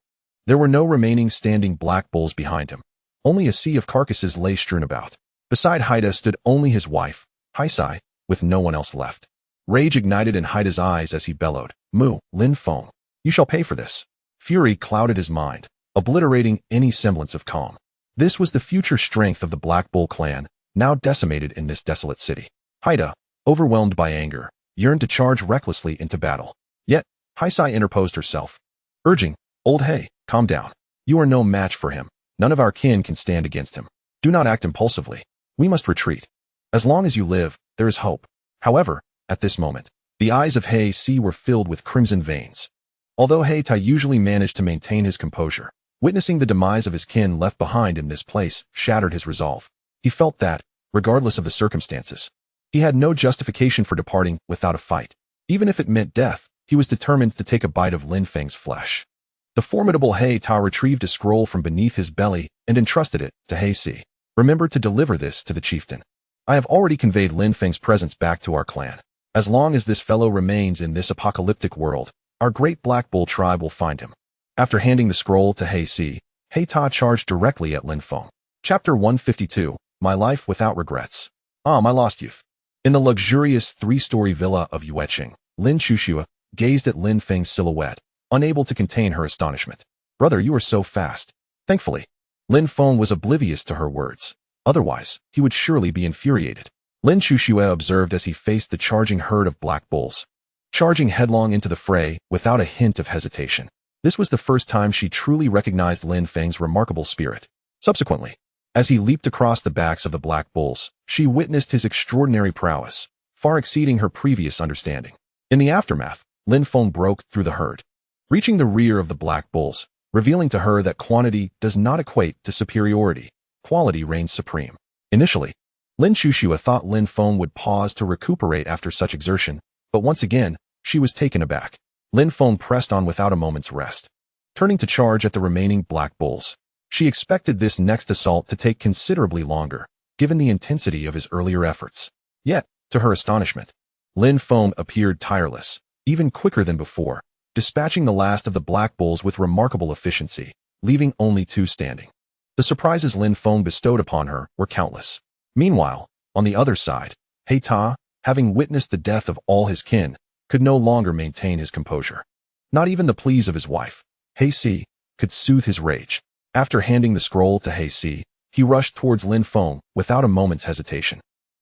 There were no remaining standing black bulls behind him. Only a sea of carcasses lay strewn about. Beside Haida stood only his wife, Haisai, with no one else left. Rage ignited in Haida's eyes as he bellowed, "Mu, Lin Feng, you shall pay for this." Fury clouded his mind, obliterating any semblance of calm. This was the future strength of the Black Bull clan, now decimated in this desolate city. Haida, overwhelmed by anger, yearned to charge recklessly into battle. Yet, Haisai interposed herself, urging, "Old Hei, calm down. You are no match for him. None of our kin can stand against him. Do not act impulsively. We must retreat. As long as you live, there is hope." However, at this moment, the eyes of Hei Si were filled with crimson veins. Although Hei Tai usually managed to maintain his composure, witnessing the demise of his kin left behind in this place shattered his resolve. He felt that, regardless of the circumstances, he had no justification for departing without a fight. Even if it meant death, he was determined to take a bite of Lin Feng's flesh. The formidable Hei Tai retrieved a scroll from beneath his belly and entrusted it to Hei Si. "Remember to deliver this to the chieftain. I have already conveyed Lin Feng's presence back to our clan. As long as this fellow remains in this apocalyptic world, our great Black Bull tribe will find him." After handing the scroll to Hei Si, Hei Tai charged directly at Lin Feng. Chapter 152, My Life Without Regrets. My lost youth. In the luxurious three-story villa of Yueqing, Lin Chuxua gazed at Lin Feng's silhouette, unable to contain her astonishment. "Brother, you are so fast." Thankfully, Lin Feng was oblivious to her words. Otherwise, he would surely be infuriated. Lin Chuxua observed as he faced the charging herd of black bulls, charging headlong into the fray without a hint of hesitation. This was the first time she truly recognized Lin Feng's remarkable spirit. Subsequently, as he leaped across the backs of the black bulls, she witnessed his extraordinary prowess, far exceeding her previous understanding. In the aftermath, Lin Feng broke through the herd, reaching the rear of the black bulls, revealing to her that quantity does not equate to superiority. Quality reigns supreme. Initially, Lin Chuxua thought Lin Feng would pause to recuperate after such exertion, but once again, she was taken aback. Lin Feng pressed on without a moment's rest, turning to charge at the remaining black bulls. She expected this next assault to take considerably longer, given the intensity of his earlier efforts. Yet, to her astonishment, Lin Feng appeared tireless, even quicker than before, dispatching the last of the black bulls with remarkable efficiency, leaving only two standing. The surprises Lin Feng bestowed upon her were countless. Meanwhile, on the other side, Hei Tai, having witnessed the death of all his kin, could no longer maintain his composure. Not even the pleas of his wife, Hei Si, could soothe his rage. After handing the scroll to Hei Si, he rushed towards Lin Feng without a moment's hesitation.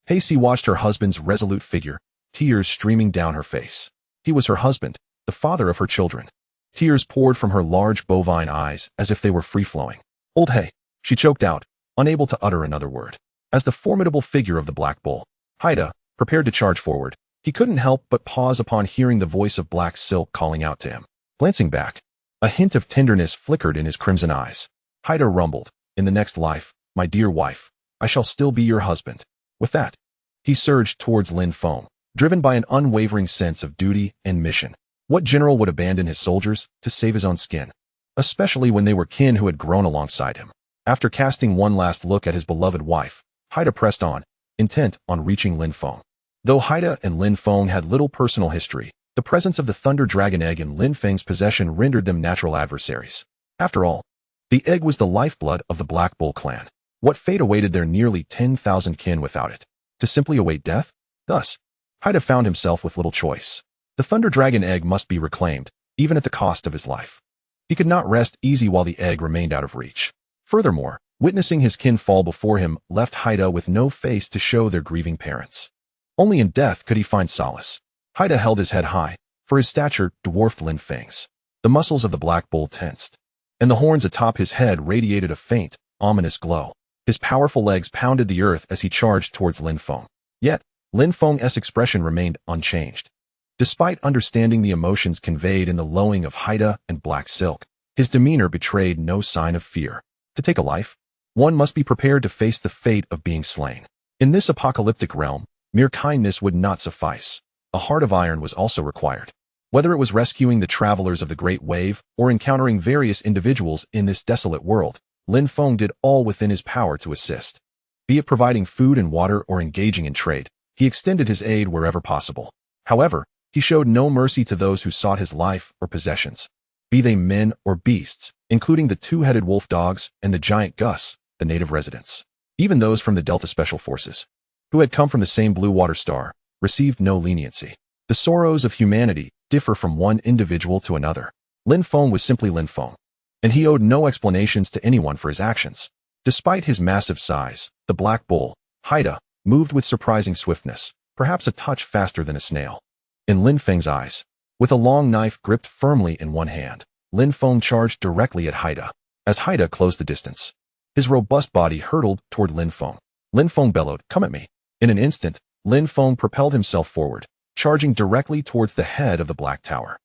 Hei Si watched her husband's resolute figure, tears streaming down her face. He was her husband, the father of her children. Tears poured from her large bovine eyes as if they were free-flowing. "Old Hei," she choked out, unable to utter another word. As the formidable figure of the Black Bull, Haida, prepared to charge forward, he couldn't help but pause upon hearing the voice of Black Silk calling out to him. Glancing back, a hint of tenderness flickered in his crimson eyes. Haida rumbled, "In the next life, my dear wife, I shall still be your husband." With that, he surged towards Lin Feng, driven by an unwavering sense of duty and mission. What general would abandon his soldiers to save his own skin? Especially when they were kin who had grown alongside him. After casting one last look at his beloved wife, Haida pressed on, intent on reaching Lin Feng. Though Haida and Lin Feng had little personal history, the presence of the Thunder Dragon Egg in Lin Feng's possession rendered them natural adversaries. After all, the egg was the lifeblood of the Black Bull clan. What fate awaited their nearly 10,000 kin without it? To simply await death? Thus, Haida found himself with little choice. The Thunder Dragon Egg must be reclaimed, even at the cost of his life. He could not rest easy while the egg remained out of reach. Furthermore, witnessing his kin fall before him left Haida with no face to show their grieving parents. Only in death could he find solace. Haida held his head high, for his stature dwarfed Lin Feng's. The muscles of the Black Bull tensed, and the horns atop his head radiated a faint, ominous glow. His powerful legs pounded the earth as he charged towards Lin Feng. Yet, Lin Feng's expression remained unchanged. Despite understanding the emotions conveyed in the lowing of Haida and Black Silk, his demeanor betrayed no sign of fear. To take a life, one must be prepared to face the fate of being slain. In this apocalyptic realm, mere kindness would not suffice. A heart of iron was also required. Whether it was rescuing the travelers of the Great Wave or encountering various individuals in this desolate world, Lin Feng did all within his power to assist. Be it providing food and water or engaging in trade, he extended his aid wherever possible. However, He showed no mercy to those who sought his life or possessions, be they men or beasts, including the two-headed wolf dogs and the giant Gus, the native residents. Even those from the Delta Special Forces, who had come from the same blue water star, received no leniency. The sorrows of humanity differ from one individual to another. Lin Feng was simply Lin Feng, and he owed no explanations to anyone for his actions. Despite his massive size, the black bull, Haida, moved with surprising swiftness, perhaps a touch faster than a snail. In Lin Feng's eyes, with a long knife gripped firmly in one hand, Lin Feng charged directly at Haida. As Haida closed the distance, his robust body hurtled toward Lin Feng. Lin Feng bellowed, "Come at me." In an instant, Lin Feng propelled himself forward, charging directly towards the head of the Black Tower.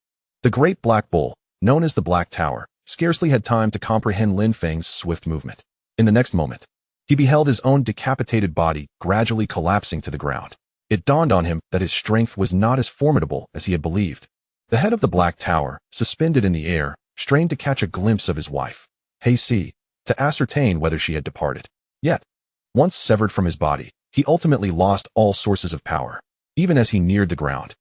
The great black bull, known as the Black Tower, scarcely had time to comprehend Lin Feng's swift movement. In the next moment, he beheld his own decapitated body gradually collapsing to the ground. It dawned on him that his strength was not as formidable as he had believed. The head of the Black Tower, suspended in the air, strained to catch a glimpse of his wife, Hei Si, to ascertain whether she had departed. Yet, once severed from his body, he ultimately lost all sources of power. Even as he neared the ground,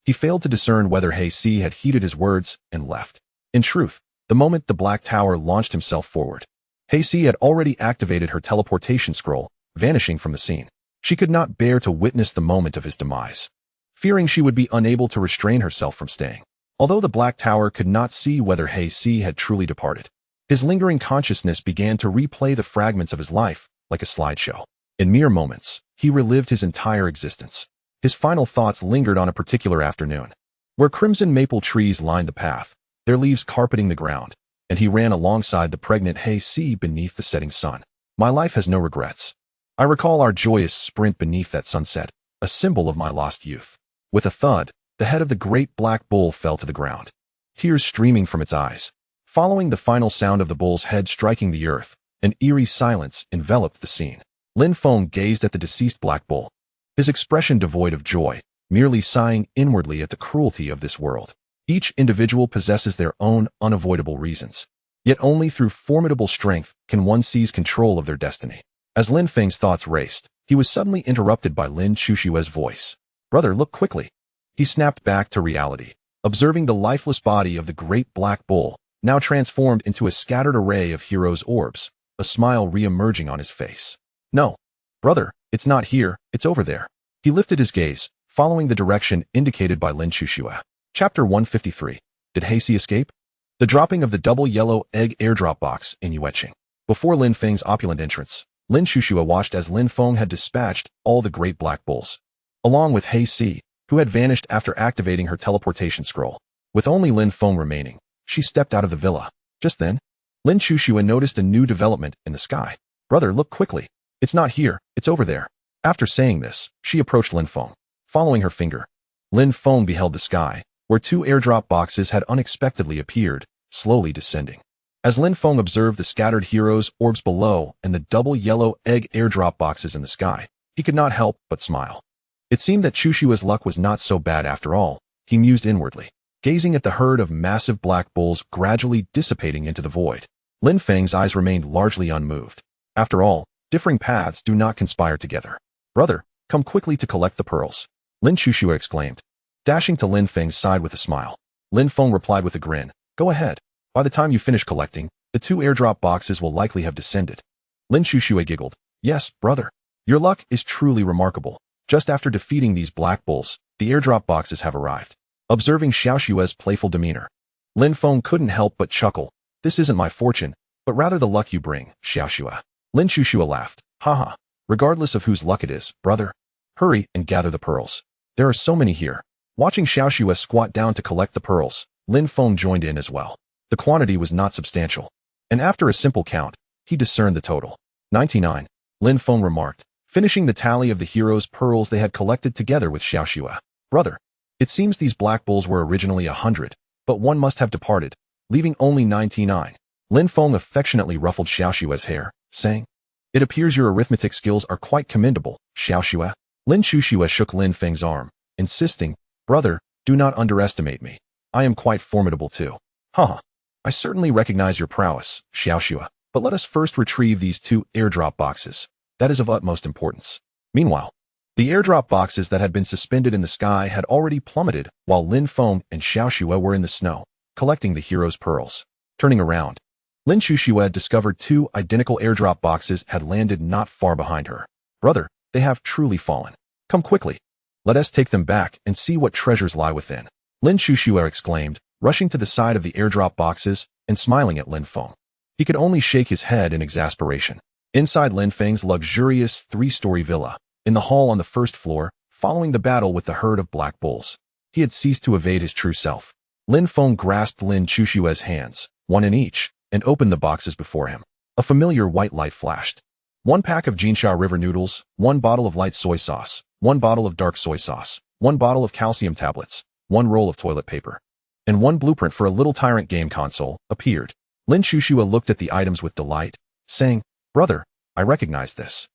he failed to discern whether Hei Si had heeded his words and left. In truth, the moment the Black Tower launched himself forward, Hei Si had already activated her teleportation scroll, vanishing from the scene. She could not bear to witness the moment of his demise, fearing she would be unable to restrain herself from staying. Although the Black Tower could not see whether Hei Si had truly departed, his lingering consciousness began to replay the fragments of his life like a slideshow. In mere moments, he relived his entire existence. His final thoughts lingered on a particular afternoon, where crimson maple trees lined the path, their leaves carpeting the ground, and he ran alongside the pregnant Hei Si beneath the setting sun. My life has no regrets. I recall our joyous sprint beneath that sunset, a symbol of my lost youth. With a thud, the head of the great black bull fell to the ground, tears streaming from its eyes. Following the final sound of the bull's head striking the earth, an eerie silence enveloped the scene. Lin Feng gazed at the deceased black bull, his expression devoid of joy, merely sighing inwardly at the cruelty of this world. Each individual possesses their own unavoidable reasons, yet only through formidable strength can one seize control of their destiny. As Lin Feng's thoughts raced, he was suddenly interrupted by Lin Chushua's voice. "Brother, look quickly." He snapped back to reality, observing the lifeless body of the great black bull, now transformed into a scattered array of heroes' orbs, a smile re-emerging on his face. "No, brother, it's not here, it's over there." He lifted his gaze, following the direction indicated by Lin Chushua. Chapter 153. Did Hei Si escape? The dropping of the double yellow egg airdrop box in Yueqing. Before Lin Feng's opulent entrance, Lin Chushua watched as Lin Feng had dispatched all the great black bulls, along with Hei Si, who had vanished after activating her teleportation scroll. With only Lin Feng remaining, she stepped out of the villa. Just then, Lin Chushua noticed a new development in the sky. "Brother, look quickly. It's not here, it's over there." After saying this, she approached Lin Feng. Following her finger, Lin Feng beheld the sky, where two airdrop boxes had unexpectedly appeared, slowly descending. As Lin Feng observed the scattered heroes' orbs below and the double yellow egg airdrop boxes in the sky, he could not help but smile. It seemed that Chushua's luck was not so bad after all, he mused inwardly, gazing at the herd of massive black bulls gradually dissipating into the void. Lin Feng's eyes remained largely unmoved. After all, differing paths do not conspire together. "Brother, come quickly to collect the pearls," Lin Chushua exclaimed, dashing to Lin Feng's side with a smile. Lin Feng replied with a grin, "Go ahead. By the time you finish collecting, the two airdrop boxes will likely have descended." Lin Chushua giggled. "Yes, brother. Your luck is truly remarkable. Just after defeating these black bulls, the airdrop boxes have arrived." Observing Xiaoshua's playful demeanor, Lin Feng couldn't help but chuckle. "This isn't my fortune, but rather the luck you bring, Xiaoshua." Lin Chushua laughed. "Haha. Regardless of whose luck it is, brother. Hurry and gather the pearls. There are so many here." Watching Xiaoshua squat down to collect the pearls, Lin Feng joined in as well. The quantity was not substantial, and after a simple count, he discerned the total. 99. Lin Feng remarked, finishing the tally of the heroes' pearls they had collected together with Xiaoshua. "Brother, it seems these black bulls were originally 100, but one must have departed, leaving only 99. Lin Feng affectionately ruffled Xiaoshua's hair, saying, "It appears your arithmetic skills are quite commendable, Xiaoshua." Lin Chushua shook Lin Feng's arm, insisting, "Brother, do not underestimate me. I am quite formidable too." "Haha. I certainly recognize your prowess, Xiaoshua, but let us first retrieve these two airdrop boxes. That is of utmost importance." Meanwhile, The airdrop boxes that had been suspended in the sky had already plummeted, while Lin Feng and Xiao Xue were in the snow, collecting the hero's pearls. Turning around, Lin Xue discovered two identical airdrop boxes had landed not far behind her. Brother, they have truly fallen. Come quickly. Let us take them back and see what treasures lie within. Lin Xue exclaimed, rushing to the side of the airdrop boxes and smiling at Lin Feng. He could only shake his head in exasperation. Inside Lin Feng's luxurious three-story villa, in the hall on the first floor, following the battle with the herd of black bulls, he had ceased to evade his true self. Lin Feng grasped Lin Xue's hands, one in each, and opened the boxes before him. A familiar white light flashed. 1 pack of Jinsha River noodles, 1 bottle of light soy sauce, 1 bottle of dark soy sauce, 1 bottle of calcium tablets, 1 roll of toilet paper, and 1 blueprint for a little tyrant game console appeared. Lin Xue looked at the items with delight, saying, Brother, I recognize this.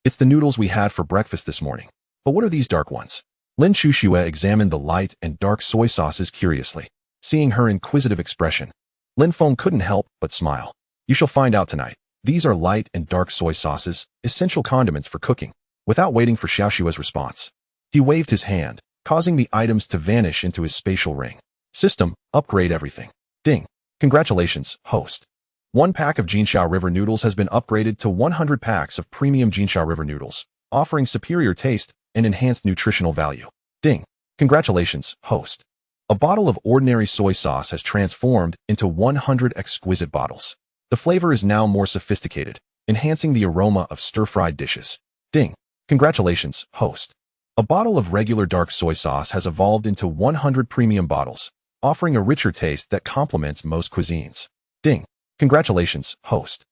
It's the noodles we had for breakfast this morning. But what are these dark ones? Lin Xue examined the light and dark soy sauces curiously. Seeing her inquisitive expression, Lin Feng couldn't help but smile. You shall find out tonight. These are light and dark soy sauces, essential condiments for cooking. Without waiting for Xiao Xue's response, he waved his hand, causing the items to vanish into his spatial ring. System, upgrade everything. Ding. Congratulations, host. 1 pack of Jinsha River noodles has been upgraded to 100 packs of premium Jinsha River noodles, offering superior taste and enhanced nutritional value. Ding. Congratulations, host. A bottle of ordinary soy sauce has transformed into 100 exquisite bottles. The flavor is now more sophisticated, enhancing the aroma of stir-fried dishes. Ding. Congratulations, host. A bottle of regular dark soy sauce has evolved into 100 premium bottles, offering a richer taste that complements most cuisines. Ding. Congratulations, host.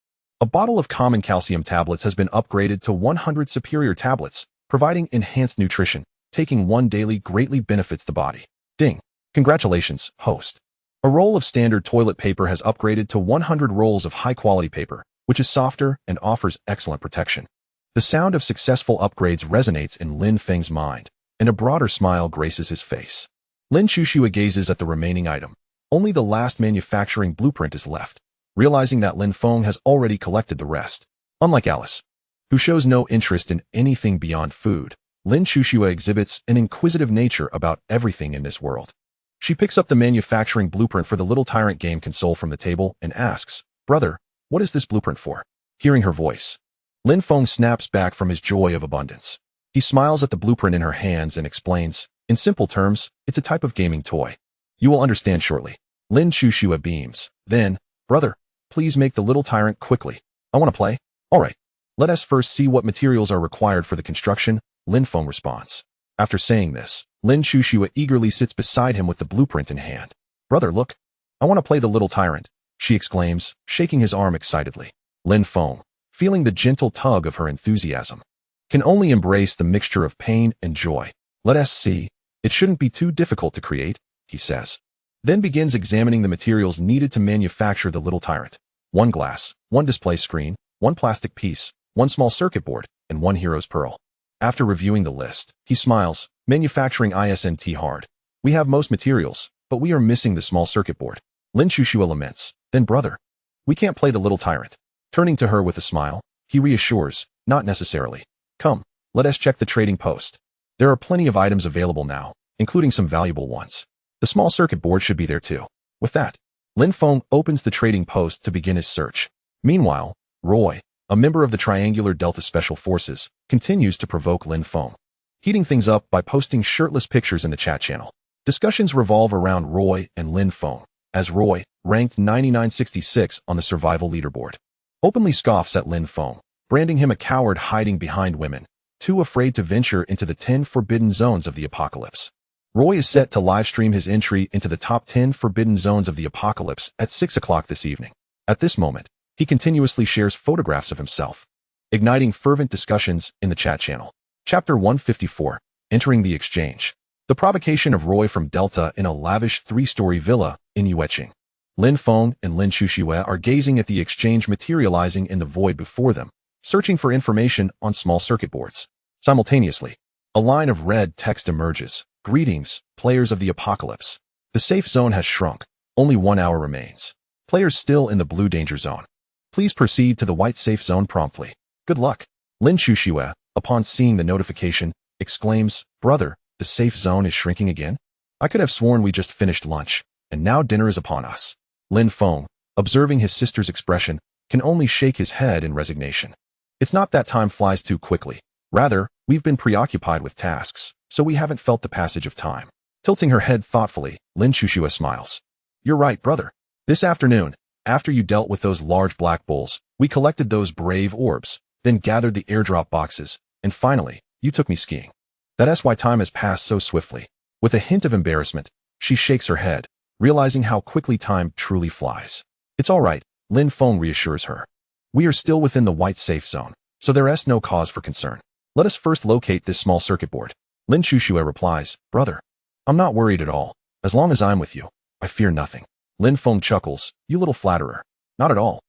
A bottle of common calcium tablets has been upgraded to 100 superior tablets, providing enhanced nutrition. Taking one daily greatly benefits the body. Ding. Congratulations, host. A roll of standard toilet paper has upgraded to 100 rolls of high-quality paper, which is softer and offers excellent protection. The sound of successful upgrades resonates in Lin Feng's mind, and a broader smile graces his face. Lin Xue gazes at the remaining item. Only the last manufacturing blueprint is left, realizing that Lin Feng has already collected the rest. Unlike Alice, who shows no interest in anything beyond food, Lin Xue exhibits an inquisitive nature about everything in this world. She picks up the manufacturing blueprint for the little tyrant game console from the table and asks, Brother, what is this blueprint for? Hearing her voice, Lin Feng snaps back from his joy of abundance. He smiles at the blueprint in her hands and explains, in simple terms, it's a type of gaming toy. You will understand shortly. Lin Xue beams. Then, brother, please make the little tyrant quickly. I want to play. All right. Let us first see what materials are required for the construction, Lin Feng responds. After saying this, Lin Xue eagerly sits beside him with the blueprint in hand. Brother, look. I want to play the little tyrant, she exclaims, shaking his arm excitedly. Lin Feng, feeling the gentle tug of her enthusiasm, can only embrace the mixture of pain and joy. Let us see. It shouldn't be too difficult to create, he says. Then begins examining the materials needed to manufacture the little tyrant. 1 glass, 1 display screen, 1 plastic piece, 1 small circuit board, and 1 hero's pearl. After reviewing the list, he smiles, manufacturing isn't hard. We have most materials, but we are missing the small circuit board. Lin Xue laments. Then brother, we can't play the little tyrant. Turning to her with a smile, he reassures, not necessarily. Come, let us check the trading post. There are plenty of items available now, including some valuable ones. The small circuit board should be there too. With that, Lin Feng opens the trading post to begin his search. Meanwhile, Roy, a member of the Triangular Delta Special Forces, continues to provoke Lin Feng, heating things up by posting shirtless pictures in the chat channel. Discussions revolve around Roy and Lin Feng, as Roy, ranked 9966 on the survival leaderboard, openly scoffs at Lin Feng, branding him a coward hiding behind women, too afraid to venture into the 10 forbidden zones of the apocalypse. Roy is set to livestream his entry into the top 10 forbidden zones of the apocalypse at 6 o'clock this evening. At this moment, he continuously shares photographs of himself, igniting fervent discussions in the chat channel. Chapter 154, Entering the Exchange. The provocation of Roy from Delta in a lavish 3-story villa in Yueqing. Lin Feng and Lin Xue are gazing at the exchange materializing in the void before them, searching for information on small circuit boards. Simultaneously, a line of red text emerges. Greetings, players of the apocalypse. The safe zone has shrunk. Only 1 hour remains. Players still in the blue danger zone, please proceed to the white safe zone promptly. Good luck. Lin Xue, upon seeing the notification, exclaims, "Brother, the safe zone is shrinking again? I could have sworn we just finished lunch, and now dinner is upon us." Lin Feng, observing his sister's expression, can only shake his head in resignation. It's not that time flies too quickly. Rather, we've been preoccupied with tasks, so we haven't felt the passage of time. Tilting her head thoughtfully, Lin Chushua smiles. "You're right, brother. This afternoon, after you dealt with those large black bulls, we collected those brave orbs, then gathered the airdrop boxes, and finally, you took me skiing. That's why time has passed so swiftly." With a hint of embarrassment, she shakes her head, realizing how quickly time truly flies. "It's all right," Lin Feng reassures her. "We are still within the white safe zone, so there's no cause for concern. Let us first locate this small circuit board." Lin Chushua replies, "Brother, I'm not worried at all. As long as I'm with you, I fear nothing." Lin Feng chuckles, "You little flatterer. Not at all.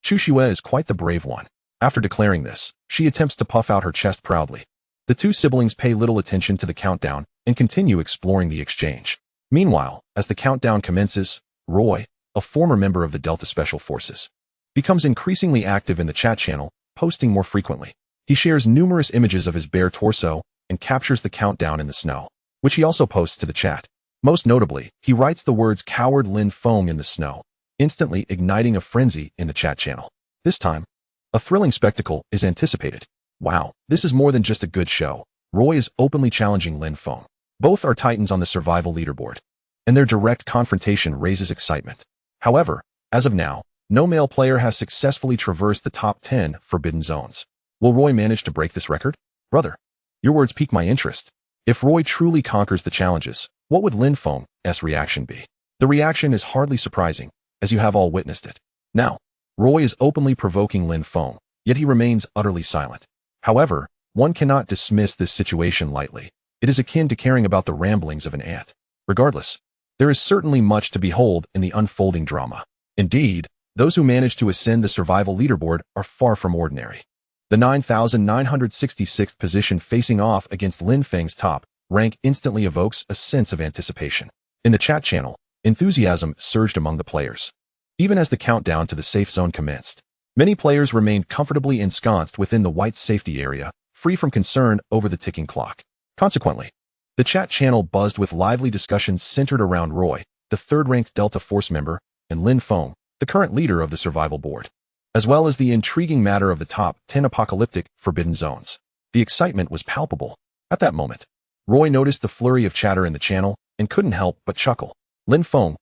Chushua is quite the brave one." After declaring this, she attempts to puff out her chest proudly. The two siblings pay little attention to the countdown and continue exploring the exchange. Meanwhile, as the countdown commences, Roy, a former member of the Delta Special Forces, becomes increasingly active in the chat channel, posting more frequently. He shares numerous images of his bare torso and captures the countdown in the snow, which he also posts to the chat. Most notably, he writes the words "Coward Lin Feng" in the snow, instantly igniting a frenzy in the chat channel. This time, a thrilling spectacle is anticipated. Wow, this is more than just a good show. Roy is openly challenging Lin Feng. Both are titans on the survival leaderboard, and their direct confrontation raises excitement. However, as of now, no male player has successfully traversed the top 10 forbidden zones. Will Roy manage to break this record? Brother, your words pique my interest. If Roy truly conquers the challenges, what would Lin Feng's reaction be? The reaction is hardly surprising, as you have all witnessed it. Now, Roy is openly provoking Lin Feng, yet he remains utterly silent. However, one cannot dismiss this situation lightly. It is akin to caring about the ramblings of an ant. Regardless, there is certainly much to behold in the unfolding drama. Indeed, those who manage to ascend the survival leaderboard are far from ordinary. The 9,966th position facing off against Lin Feng's top rank instantly evokes a sense of anticipation. In the chat channel, enthusiasm surged among the players. Even as the countdown to the safe zone commenced, many players remained comfortably ensconced within the white safety area, free from concern over the ticking clock. Consequently, the chat channel buzzed with lively discussions centered around Roy, the third-ranked Delta Force member, and Lin Feng, the current leader of the survival board, as well as the intriguing matter of the top 10 apocalyptic forbidden zones. The excitement was palpable. At that moment, Roy noticed the flurry of chatter in the channel and couldn't help but chuckle. Lin Feng,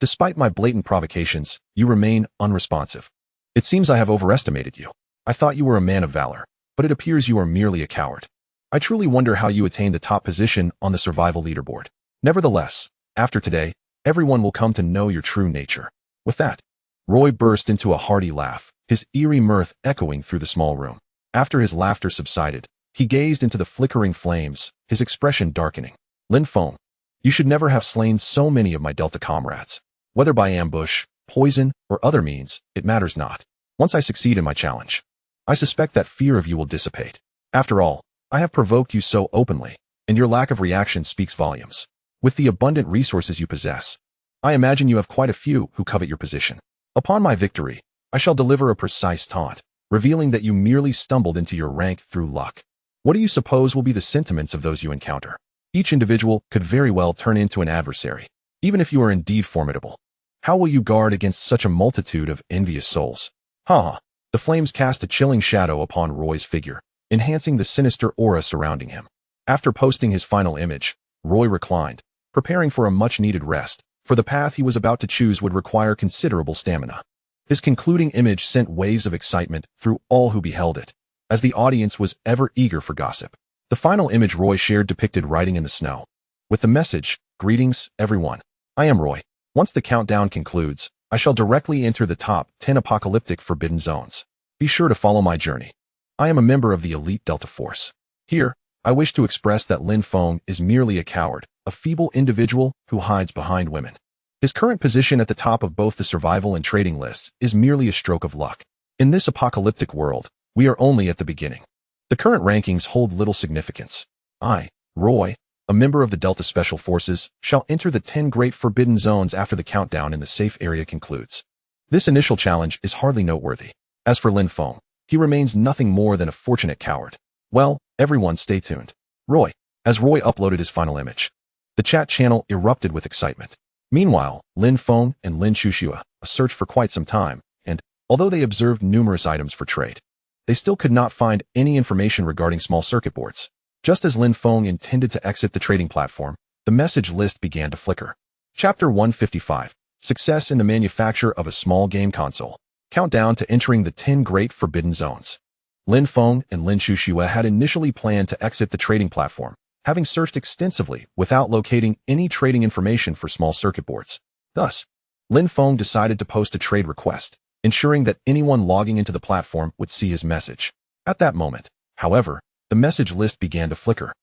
despite my blatant provocations, you remain unresponsive. It seems I have overestimated you. I thought you were a man of valor, but it appears you are merely a coward. I truly wonder how you attained the top position on the survival leaderboard. Nevertheless, after today, everyone will come to know your true nature." With that, Roy burst into a hearty laugh, his eerie mirth echoing through the small room. After his laughter subsided, he gazed into the flickering flames, his expression darkening. "Lin Feng, you should never have slain so many of my Delta comrades. Whether by ambush, poison, or other means, it matters not. Once I succeed in my challenge, I suspect that fear of you will dissipate. After all, I have provoked you so openly, and your lack of reaction speaks volumes. With the abundant resources you possess, I imagine you have quite a few who covet your position. Upon my victory, I shall deliver a precise taunt, revealing that you merely stumbled into your rank through luck. What do you suppose will be the sentiments of those you encounter? Each individual could very well turn into an adversary, even if you are indeed formidable. How will you guard against such a multitude of envious souls?" Ha! The flames cast a chilling shadow upon Roy's figure, enhancing the sinister aura surrounding him. After posting his final image, Roy reclined, preparing for a much-needed rest, for the path he was about to choose would require considerable stamina. His concluding image sent waves of excitement through all who beheld it, as the audience was ever eager for gossip. The final image Roy shared depicted writing in the snow, with the message, "Greetings, everyone. I am Roy. Once the countdown concludes, I shall directly enter the top 10 apocalyptic forbidden zones. Be sure to follow my journey. I am a member of the elite Delta Force. Here, I wish to express that Lin Feng is merely a coward, a feeble individual who hides behind women. His current position at the top of both the survival and trading lists is merely a stroke of luck. In this apocalyptic world, we are only at the beginning. The current rankings hold little significance. I, Roy, a member of the Delta Special Forces, shall enter the 10 great forbidden zones after the countdown in the safe area concludes. This initial challenge is hardly noteworthy. As for Lin Feng, he remains nothing more than a fortunate coward. Well, everyone stay tuned. Roy. As Roy uploaded his final image, the chat channel erupted with excitement. Meanwhile, Lin Feng and Lin Chuxua searched for quite some time, and, although they observed numerous items for trade, they still could not find any information regarding small circuit boards. Just as Lin Feng intended to exit the trading platform, the message list began to flicker. Chapter 155. Success in the manufacture of a small game console. Countdown to entering the 10 Great Forbidden Zones. Lin Feng and Lin Chuxua had initially planned to exit the trading platform, having searched extensively without locating any trading information for small circuit boards. Thus, Lin Feng decided to post a trade request, ensuring that anyone logging into the platform would see his message. At that moment, however, the message list began to flicker.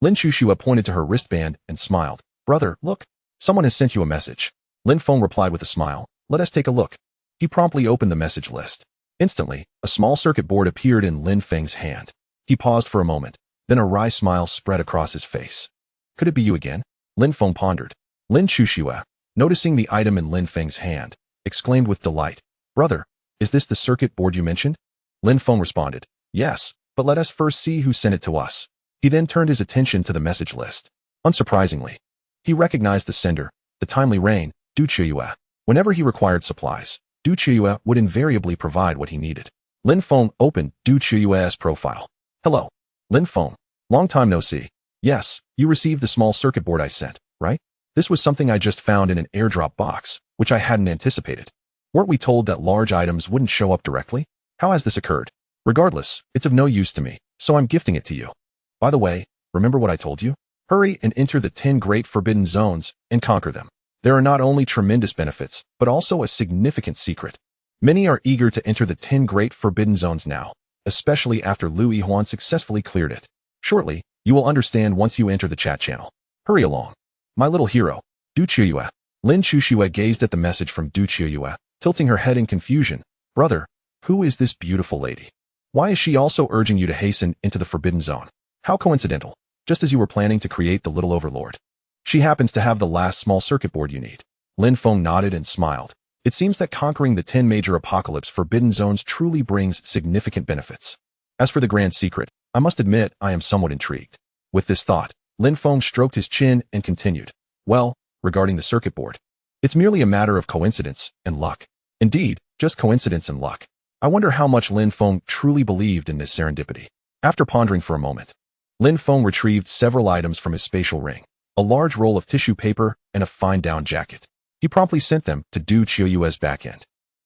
Lin Chuxua pointed to her wristband and smiled. "Brother, look, someone has sent you a message." Lin Feng replied with a smile. "Let us take a look." He promptly opened the message list. Instantly, a small circuit board appeared in Lin Feng's hand. He paused for a moment, then a wry smile spread across his face. "Could it be you again?" Lin Feng pondered. Lin Chuxua, noticing the item in Lin Feng's hand, exclaimed with delight, "Brother, is this the circuit board you mentioned?" Lin Feng responded, "Yes, but let us first see who sent it to us." He then turned his attention to the message list. Unsurprisingly, he recognized the sender, the timely rain, Du Chuxua. Whenever he required supplies, Du Chuxua would invariably provide what he needed. Lin Feng opened Du Chuxua's profile. "Hello, Lin Feng. Long time no see. Yes, you received the small circuit board I sent, right? This was something I just found in an airdrop box, which I hadn't anticipated. Weren't we told that large items wouldn't show up directly? How has this occurred? Regardless, it's of no use to me, so I'm gifting it to you. By the way, remember what I told you? Hurry and enter the 10 Great Forbidden Zones and conquer them. There are not only tremendous benefits, but also a significant secret. Many are eager to enter the 10 Great Forbidden Zones now, especially after Liu Yihuan successfully cleared it. Shortly, you will understand once you enter the chat channel. Hurry along. My little hero, Du Chuxua." Lin Chuxua gazed at the message from Du Chuxua, tilting her head in confusion. "Brother, who is this beautiful lady? Why is she also urging you to hasten into the Forbidden Zone? How coincidental, just as you were planning to create the Little Overlord. She happens to have the last small circuit board you need." Lin Feng nodded and smiled. It seems that conquering the 10 major apocalypse forbidden zones truly brings significant benefits. As for the grand secret, I must admit I am somewhat intrigued. With this thought, Lin Feng stroked his chin and continued. "Well, regarding the circuit board, it's merely a matter of coincidence and luck. Indeed, just coincidence and luck. I wonder how much Lin Feng truly believed in this serendipity." After pondering for a moment, Lin Feng retrieved several items from his spatial ring, a large roll of tissue paper and a fine down jacket. He promptly sent them to Du Chuxua's backend.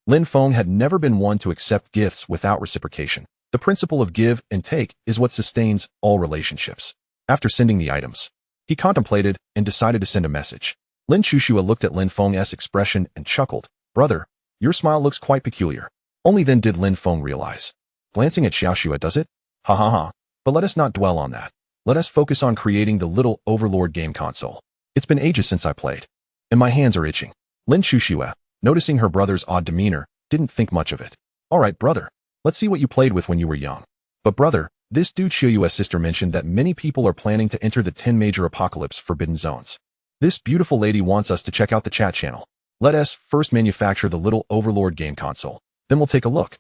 Lin Feng had never been one to accept gifts without reciprocation. The principle of give and take is what sustains all relationships. After sending the items, he contemplated and decided to send a message. Lin Chuxua looked at Lin Feng's expression and chuckled. "Brother, your smile looks quite peculiar." Only then did Lin Feng realize. "Glancing at Xiaoxua does it? Ha ha ha. But let us not dwell on that. Let us focus on creating the Little Overlord game console. It's been ages since I played, and my hands are itching." Lin Chuxua, noticing her brother's odd demeanor, didn't think much of it. "All right, brother. Let's see what you played with when you were young." "But brother, this Du Chuxua's sister mentioned that many people are planning to enter the 10 major apocalypse forbidden zones. This beautiful lady wants us to check out the chat channel. Let us first manufacture the Little Overlord game console. Then we'll take a look."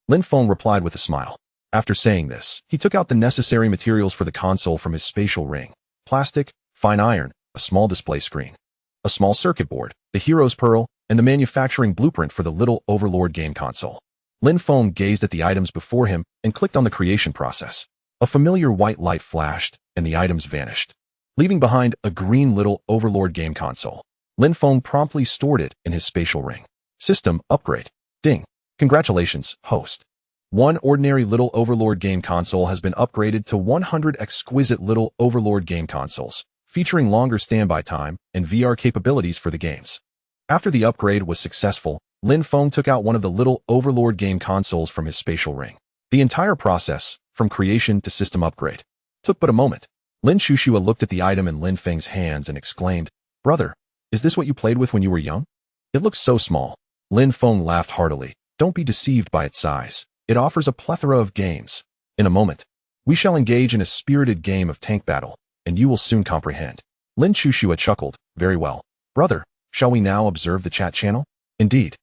Lin Feng replied with a smile. After saying this, he took out the necessary materials for the console from his spatial ring. Plastic, fine iron, a small display screen, a small circuit board, the hero's pearl, and the manufacturing blueprint for the Little Overlord game console. Lin Feng gazed at the items before him and clicked on the creation process. A familiar white light flashed, and the items vanished, leaving behind a green Little Overlord game console. Lin Feng promptly stored it in his spatial ring. System upgrade. Ding. Congratulations, host. One ordinary Little Overlord game console has been upgraded to 100 exquisite Little Overlord game consoles, featuring longer standby time and VR capabilities for the games. After the upgrade was successful, Lin Feng took out one of the Little Overlord game consoles from his spatial ring. The entire process, from creation to system upgrade, took but a moment. Lin Chuxua looked at the item in Lin Feng's hands and exclaimed, "Brother, is this what you played with when you were young? It looks so small." Lin Feng laughed heartily. "Don't be deceived by its size. It offers a plethora of games. In a moment, we shall engage in a spirited game of tank battle, and you will soon comprehend." Lin Chuxua chuckled. "Very well. Brother, shall we now observe the chat channel?" "Indeed.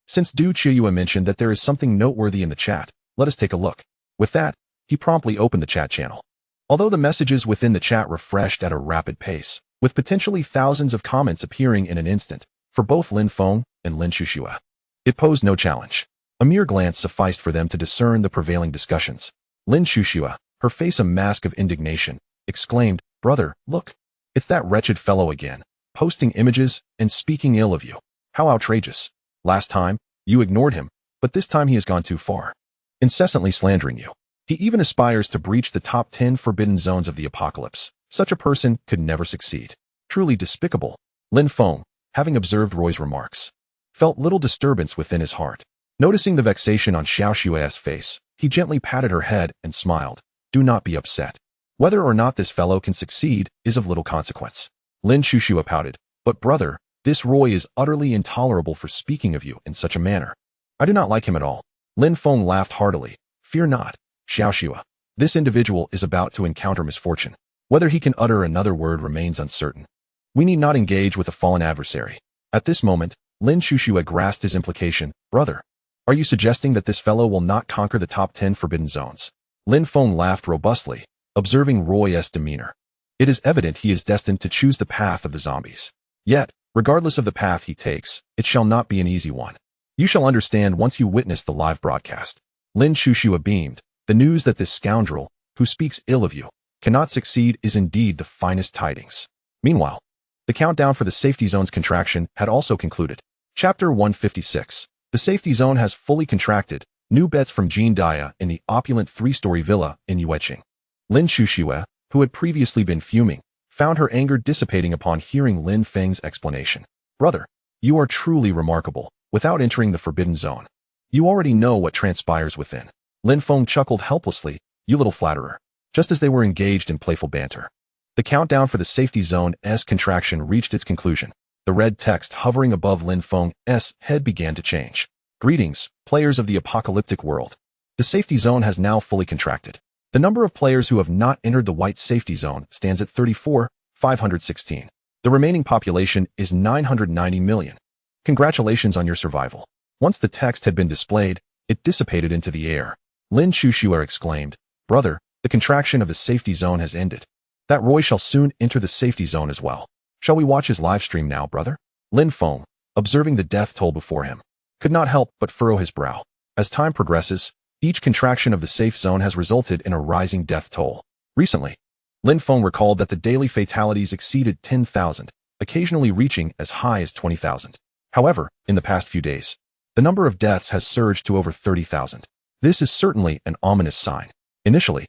Since Du Chuxua mentioned that there is something noteworthy in the chat, let us take a look." With that, he promptly opened the chat channel. Although the messages within the chat refreshed at a rapid pace, with potentially thousands of comments appearing in an instant, for both Lin Feng and Lin Shushua, it posed no challenge. A mere glance sufficed for them to discern the prevailing discussions. Lin Shushua, her face a mask of indignation, exclaimed, "Brother, look! It's that wretched fellow again, posting images and speaking ill of you. How outrageous! Last time, you ignored him, but this time he has gone too far, incessantly slandering you. He even aspires to breach the top 10 forbidden zones of the apocalypse. Such a person could never succeed. Truly despicable." Lin Feng, having observed Roy's remarks, felt little disturbance within his heart. Noticing the vexation on Xiao Shui's face, he gently patted her head and smiled. "Do not be upset. Whether or not this fellow can succeed is of little consequence." Lin Shushua pouted, "But brother, this Roy is utterly intolerable for speaking of you in such a manner. I do not like him at all." Lin Feng laughed heartily. "Fear not, Xiao Shua. This individual is about to encounter misfortune. Whether he can utter another word remains uncertain. We need not engage with a fallen adversary." At this moment, Lin Shushua grasped his implication. "Brother, are you suggesting that this fellow will not conquer the top 10 forbidden zones?" Lin Feng laughed robustly, observing Roy's demeanor. "It is evident he is destined to choose the path of the zombies. Yet, regardless of the path he takes, it shall not be an easy one. You shall understand once you witness the live broadcast." Lin Shushua beamed. "The news that this scoundrel, who speaks ill of you, cannot succeed is indeed the finest tidings." Meanwhile, the countdown for the safety zone's contraction had also concluded. Chapter 156. The safety zone has fully contracted. New bets from Jean Dia in the opulent 3-story villa in Yueqing. Lin Shushua, who had previously been fuming, found her anger dissipating upon hearing Lin Feng's explanation. "Brother, you are truly remarkable. Without entering the forbidden zone, you already know what transpires within." Lin Feng chuckled helplessly. "You little flatterer." Just as they were engaged in playful banter, the countdown for the safety zone's contraction reached its conclusion. The red text hovering above Lin Feng's head began to change. "Greetings, players of the apocalyptic world. The safety zone has now fully contracted. The number of players who have not entered the white safety zone stands at 34,516. The remaining population is 990 million. Congratulations on your survival." Once the text had been displayed, it dissipated into the air. Lin Shushua exclaimed, "Brother, the contraction of the safety zone has ended. That Roy shall soon enter the safety zone as well. Shall we watch his live stream now, brother?" Lin Feng, observing the death toll before him, could not help but furrow his brow. As time progresses, each contraction of the safe zone has resulted in a rising death toll. Recently, Lin Feng recalled that the daily fatalities exceeded 10,000, occasionally reaching as high as 20,000. However, in the past few days, the number of deaths has surged to over 30,000. This is certainly an ominous sign. Initially,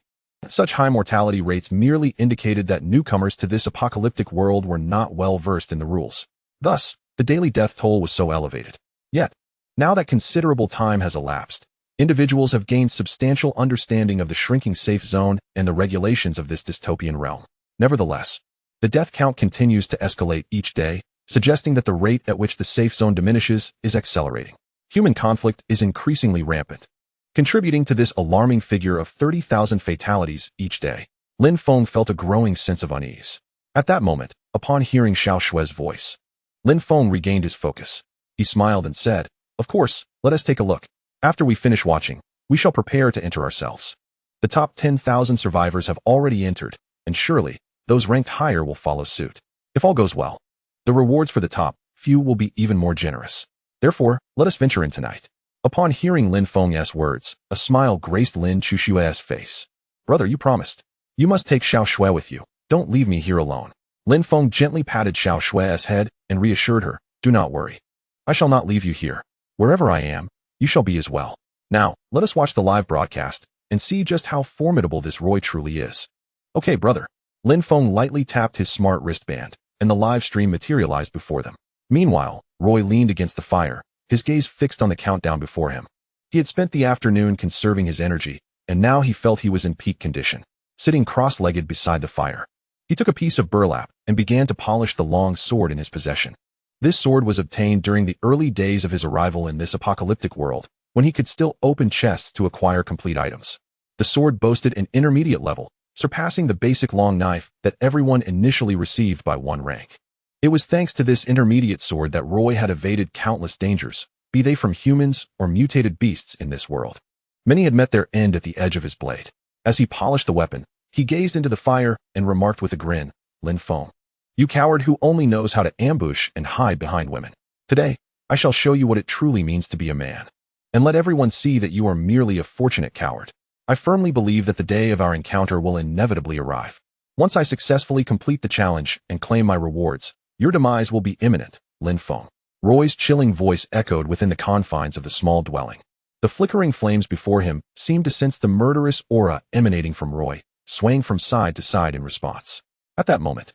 such high mortality rates merely indicated that newcomers to this apocalyptic world were not well versed in the rules. Thus, the daily death toll was so elevated. Yet, now that considerable time has elapsed, individuals have gained substantial understanding of the shrinking safe zone and the regulations of this dystopian realm. Nevertheless, the death count continues to escalate each day, suggesting that the rate at which the safe zone diminishes is accelerating. Human conflict is increasingly rampant, contributing to this alarming figure of 30,000 fatalities each day. Lin Feng felt a growing sense of unease. At that moment, upon hearing Xiao Shui's voice, Lin Feng regained his focus. He smiled and said, "Of course, let us take a look. After we finish watching, we shall prepare to enter ourselves. The top 10,000 survivors have already entered, and surely, those ranked higher will follow suit. If all goes well, the rewards for the top few will be even more generous. Therefore, let us venture in tonight." Upon hearing Lin Feng's words, a smile graced Lin Shui's face. "Brother, you promised. You must take Xiao Shui with you. Don't leave me here alone." Lin Feng gently patted Xiao Shui's head and reassured her, "Do not worry. I shall not leave you here. Wherever I am, you shall be as well. Now, let us watch the live broadcast and see just how formidable this Roy truly is." "Okay, brother." Lin Feng lightly tapped his smart wristband, and the live stream materialized before them. Meanwhile, Roy leaned against the fire, his gaze fixed on the countdown before him. He had spent the afternoon conserving his energy, and now he felt he was in peak condition. Sitting cross-legged beside the fire, he took a piece of burlap and began to polish the long sword in his possession. This sword was obtained during the early days of his arrival in this apocalyptic world, when he could still open chests to acquire complete items. The sword boasted an intermediate level, surpassing the basic long knife that everyone initially received by one rank. It was thanks to this intermediate sword that Roy had evaded countless dangers, be they from humans or mutated beasts in this world. Many had met their end at the edge of his blade. As he polished the weapon, He gazed into the fire and remarked with a grin, "Lin Feng, you coward who only knows how to ambush and hide behind women. Today, I shall show you what it truly means to be a man. And let everyone see that you are merely a fortunate coward. I firmly believe that the day of our encounter will inevitably arrive. Once I successfully complete the challenge and claim my rewards, your demise will be imminent, Lin Feng." Roy's chilling voice echoed within the confines of the small dwelling. The flickering flames before him seemed to sense the murderous aura emanating from Roy, swaying from side to side in response. At that moment,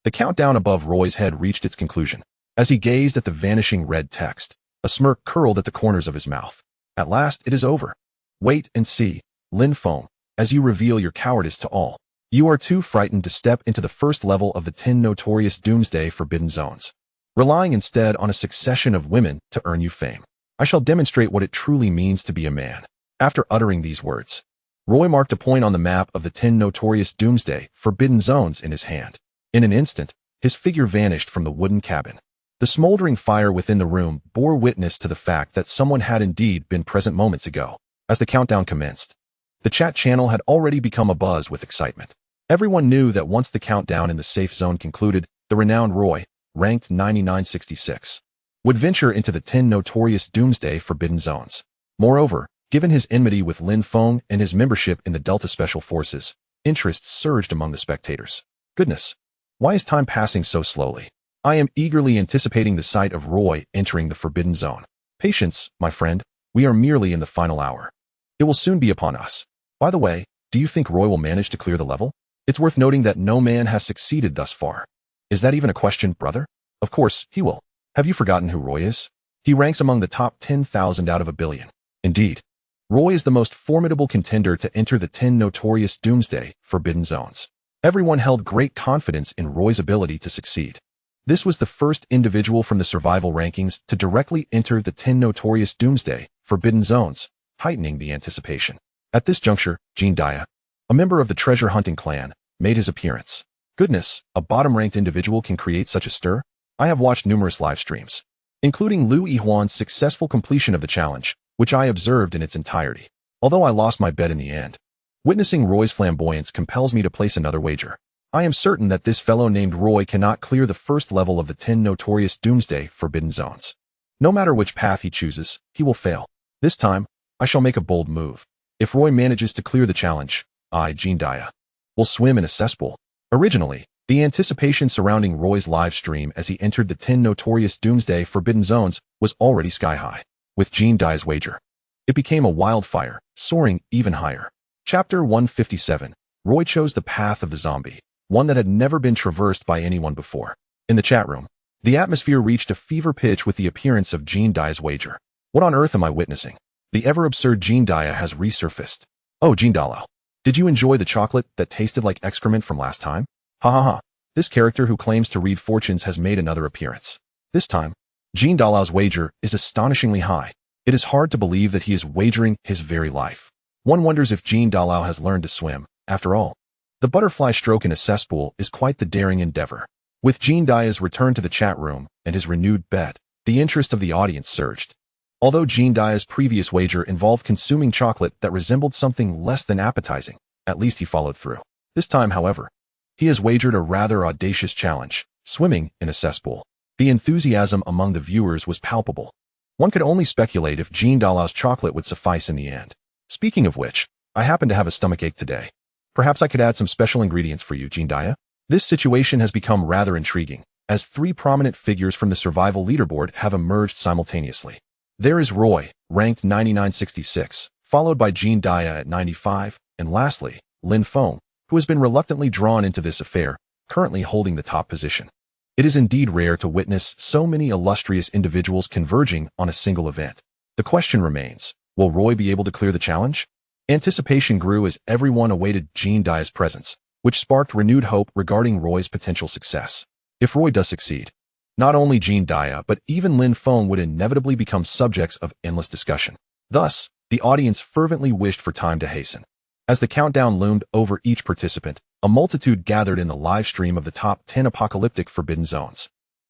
the countdown above Roy's head reached its conclusion. As he gazed at the vanishing red text, a smirk curled at the corners of his mouth. At last it is over. Wait and see, Lin Feng, as you reveal your cowardice to all. You are too frightened to step into the first level of the 10 notorious Doomsday Forbidden Zones, relying instead on a succession of women to earn you fame. I shall demonstrate what it truly means to be a man. After uttering these words, Roy marked a point on the map of the 10 notorious Doomsday Forbidden Zones in his hand. In an instant, his figure vanished from the wooden cabin. The smoldering fire within the room bore witness to the fact that someone had indeed been present moments ago. As the countdown commenced, the chat channel had already become abuzz with excitement. Everyone knew that once the countdown in the safe zone concluded, the renowned Roy, ranked 9966, would venture into the 10 notorious Doomsday Forbidden Zones. Moreover, given his enmity with Lin Feng and his membership in the Delta Special Forces, interest surged among the spectators. Goodness, why is time passing so slowly? I am eagerly anticipating the sight of Roy entering the Forbidden Zone. Patience, my friend, we are merely in the final hour. It will soon be upon us. By the way, do you think Roy will manage to clear the level? It's worth noting that no man has succeeded thus far. Is that even a question, brother? Of course, he will. Have you forgotten who Roy is? He ranks among the top 10,000 out of a billion. Indeed, Roy is the most formidable contender to enter the 10 notorious Doomsday Forbidden Zones. Everyone held great confidence in Roy's ability to succeed. This was the first individual from the survival rankings to directly enter the 10 notorious Doomsday Forbidden Zones, heightening the anticipation. At this juncture, Jean Dia, a member of the treasure hunting clan, made his appearance. Goodness, a bottom-ranked individual can create such a stir? I have watched numerous live streams, including Liu Yihuan's successful completion of the challenge, which I observed in its entirety. Although I lost my bet in the end, witnessing Roy's flamboyance compels me to place another wager. I am certain that this fellow named Roy cannot clear the first level of the 10 notorious Doomsday Forbidden Zones. No matter which path he chooses, he will fail. This time, I shall make a bold move. If Roy manages to clear the challenge, I, Jean Dia, will swim in a cesspool. Originally, the anticipation surrounding Roy's live stream as he entered the 10 notorious Doomsday Forbidden Zones was already sky-high. With Jean Dia's wager, it became a wildfire, soaring even higher. Chapter 157. Roy chose the path of the zombie, one that had never been traversed by anyone before. In the chat room, the atmosphere reached a fever pitch with the appearance of Jean Dia's wager. What on earth am I witnessing? The ever-absurd Jean Dia has resurfaced. Oh, Jean Dalao, did you enjoy the chocolate that tasted like excrement from last time? Ha ha ha. This character who claims to read fortunes has made another appearance. This time, Jean Dalao's wager is astonishingly high. It is hard to believe that he is wagering his very life. One wonders if Jean Dalao has learned to swim. After all, the butterfly stroke in a cesspool is quite the daring endeavor. With Jean Dia's return to the chat room and his renewed bet, the interest of the audience surged. Although Jean Dia's previous wager involved consuming chocolate that resembled something less than appetizing, at least he followed through. This time, however, he has wagered a rather audacious challenge, swimming in a cesspool. The enthusiasm among the viewers was palpable. One could only speculate if Jean Dalao's chocolate would suffice in the end. Speaking of which, I happen to have a stomachache today. Perhaps I could add some special ingredients for you, Jean Dia. This situation has become rather intriguing, as three prominent figures from the survival leaderboard have emerged simultaneously. There is Roy, ranked 9966, followed by Jean Dia at 95, and lastly, Lin Feng, who has been reluctantly drawn into this affair, currently holding the top position. It is indeed rare to witness so many illustrious individuals converging on a single event. The question remains, will Roy be able to clear the challenge? Anticipation grew as everyone awaited Jean Dia's presence, which sparked renewed hope regarding Roy's potential success. If Roy does succeed, not only Jean Dia but even Lin Feng would inevitably become subjects of endless discussion. Thus, the audience fervently wished for time to hasten. As the countdown loomed over each participant, a multitude gathered in the live stream of the top 10 apocalyptic forbidden zones.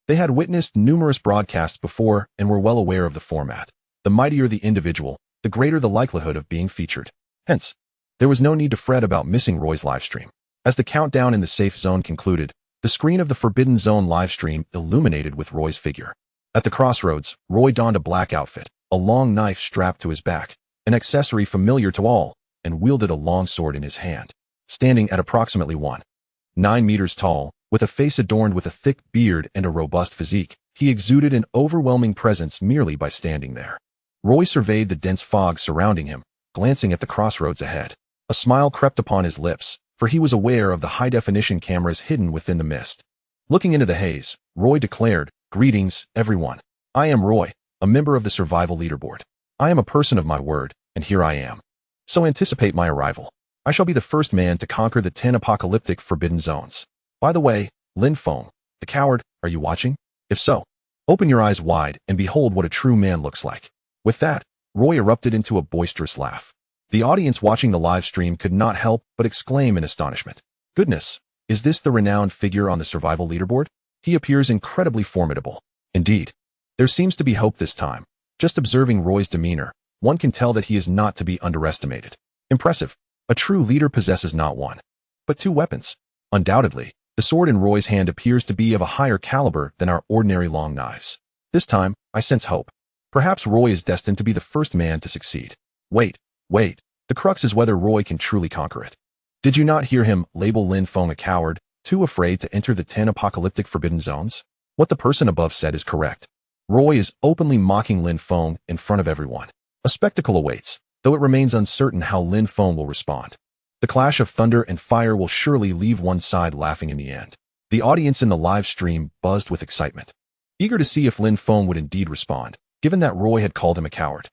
They had witnessed numerous broadcasts before and were well aware of the format. The mightier the individual, the greater the likelihood of being featured. Hence, There was no need to fret about missing Roy's livestream. As the countdown in the safe zone concluded, the screen of the Forbidden Zone livestream illuminated with Roy's figure. At the crossroads, Roy donned a black outfit, a long knife strapped to his back, an accessory familiar to all, and wielded a long sword in his hand. Standing at approximately 1.9 meters tall, with a face adorned with a thick beard and a robust physique, he exuded an overwhelming presence merely by standing there. Roy surveyed the dense fog surrounding him, glancing at the crossroads ahead. A smile crept upon his lips, for he was aware of the high-definition cameras hidden within the mist. Looking into the haze, Roy declared, "Greetings, everyone. I am Roy, a member of the Survival Leaderboard. I am a person of my word, and here I am. So anticipate my arrival. I shall be the first man to conquer the 10 apocalyptic forbidden zones. By the way, Lin Feng, the coward, are you watching? If so, open your eyes wide and behold what a true man looks like." With that, Roy erupted into a boisterous laugh. The audience watching the live stream could not help but exclaim in astonishment. "Goodness, is this the renowned figure on the survival leaderboard? He appears incredibly formidable." Indeed, there seems to be hope this time. Just observing Roy's demeanor, one can tell that he is not to be underestimated. Impressive. A true leader possesses not one, but two weapons. Undoubtedly, the sword in Roy's hand appears to be of a higher caliber than our ordinary long knives. This time, I sense hope. Perhaps Roy is destined to be the first man to succeed. Wait. The crux is whether Roy can truly conquer it. Did you not hear him label Lin Feng a coward, too afraid to enter the 10 apocalyptic forbidden zones? What the person above said is correct. Roy is openly mocking Lin Feng in front of everyone. A spectacle awaits, though it remains uncertain how Lin Feng will respond. The clash of thunder and fire will surely leave one side laughing in the end. The audience in the live stream buzzed with excitement, eager to see if Lin Feng would indeed respond, given that Roy had called him a coward.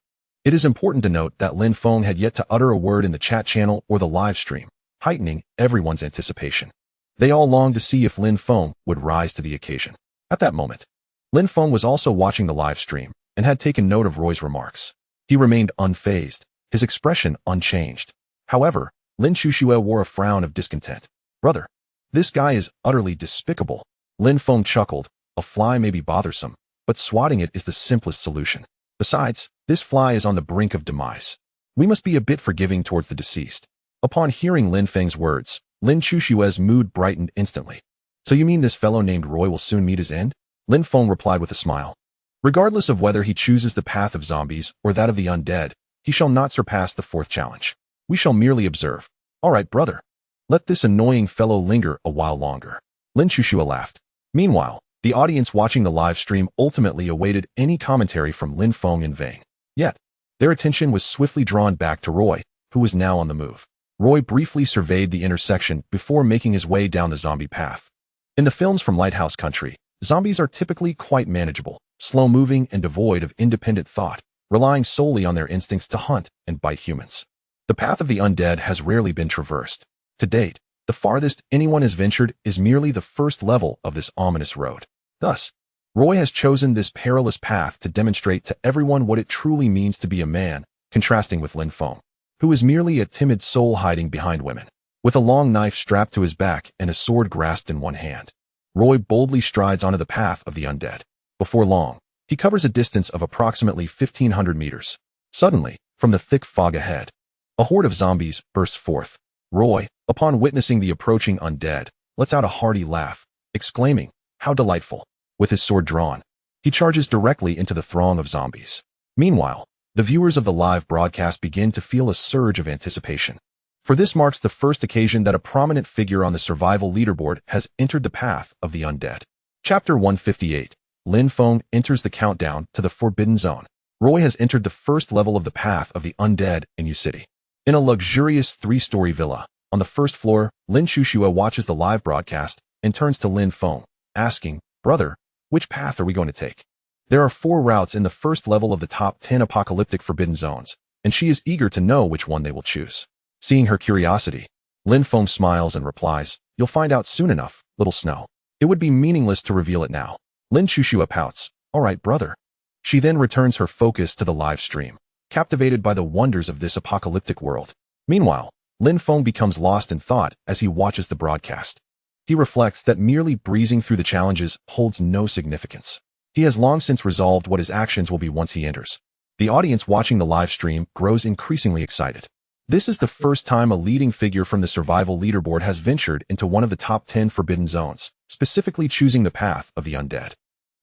It is important to note that Lin Feng had yet to utter a word in the chat channel or the live stream, heightening everyone's anticipation. They all longed to see if Lin Feng would rise to the occasion. At that moment, Lin Feng was also watching the live stream and had taken note of Roy's remarks. He remained unfazed, his expression unchanged. However, Lin Chuxue wore a frown of discontent. "Brother, this guy is utterly despicable." Lin Feng chuckled. "A fly may be bothersome, but swatting it is the simplest solution. Besides, this fly is on the brink of demise. We must be a bit forgiving towards the deceased." Upon hearing Lin Feng's words, Lin Chuxue's mood brightened instantly. "So you mean this fellow named Roy will soon meet his end?" Lin Feng replied with a smile. "Regardless of whether he chooses the path of zombies or that of the undead, he shall not surpass the fourth challenge. We shall merely observe. All right, brother. Let this annoying fellow linger a while longer." Lin Chuxue laughed. Meanwhile, the audience watching the live stream ultimately awaited any commentary from Lin Feng in vain. Yet, their attention was swiftly drawn back to Roy, who was now on the move. Roy briefly surveyed the intersection before making his way down the zombie path. In the films from Lighthouse Country, zombies are typically quite manageable, slow-moving and devoid of independent thought, relying solely on their instincts to hunt and bite humans. The path of the undead has rarely been traversed. To date, the farthest anyone has ventured is merely the first level of this ominous road. Thus, Roy has chosen this perilous path to demonstrate to everyone what it truly means to be a man, contrasting with Lin Feng, who is merely a timid soul hiding behind women. With a long knife strapped to his back and a sword grasped in one hand, Roy boldly strides onto the path of the undead. Before long, he covers a distance of approximately 1,500 meters. Suddenly, from the thick fog ahead, a horde of zombies bursts forth. Roy, upon witnessing the approaching undead, lets out a hearty laugh, exclaiming, "How delightful." With his sword drawn, he charges directly into the throng of zombies. Meanwhile, the viewers of the live broadcast begin to feel a surge of anticipation. For this marks the first occasion that a prominent figure on the survival leaderboard has entered the path of the undead. Chapter 158. Lin Feng enters the countdown to the Forbidden Zone. Roy has entered the first level of the path of the undead in U City. In a luxurious 3-story villa, on the first floor, Lin Chuxue watches the live broadcast and turns to Lin Feng, asking, "Brother, which path are we going to take?" There are 4 routes in the first level of the top 10 apocalyptic forbidden zones, and she is eager to know which one they will choose. Seeing her curiosity, Lin Feng smiles and replies, "You'll find out soon enough, little Snow. It would be meaningless to reveal it now." Lin Chuxue pouts, "All right, brother." She then returns her focus to the live stream, captivated by the wonders of this apocalyptic world. Meanwhile, Lin Feng becomes lost in thought as he watches the broadcast. He reflects that merely breezing through the challenges holds no significance. He has long since resolved what his actions will be once he enters. The audience watching the live stream grows increasingly excited. This is the first time a leading figure from the survival leaderboard has ventured into one of the top 10 forbidden zones, specifically choosing the path of the undead,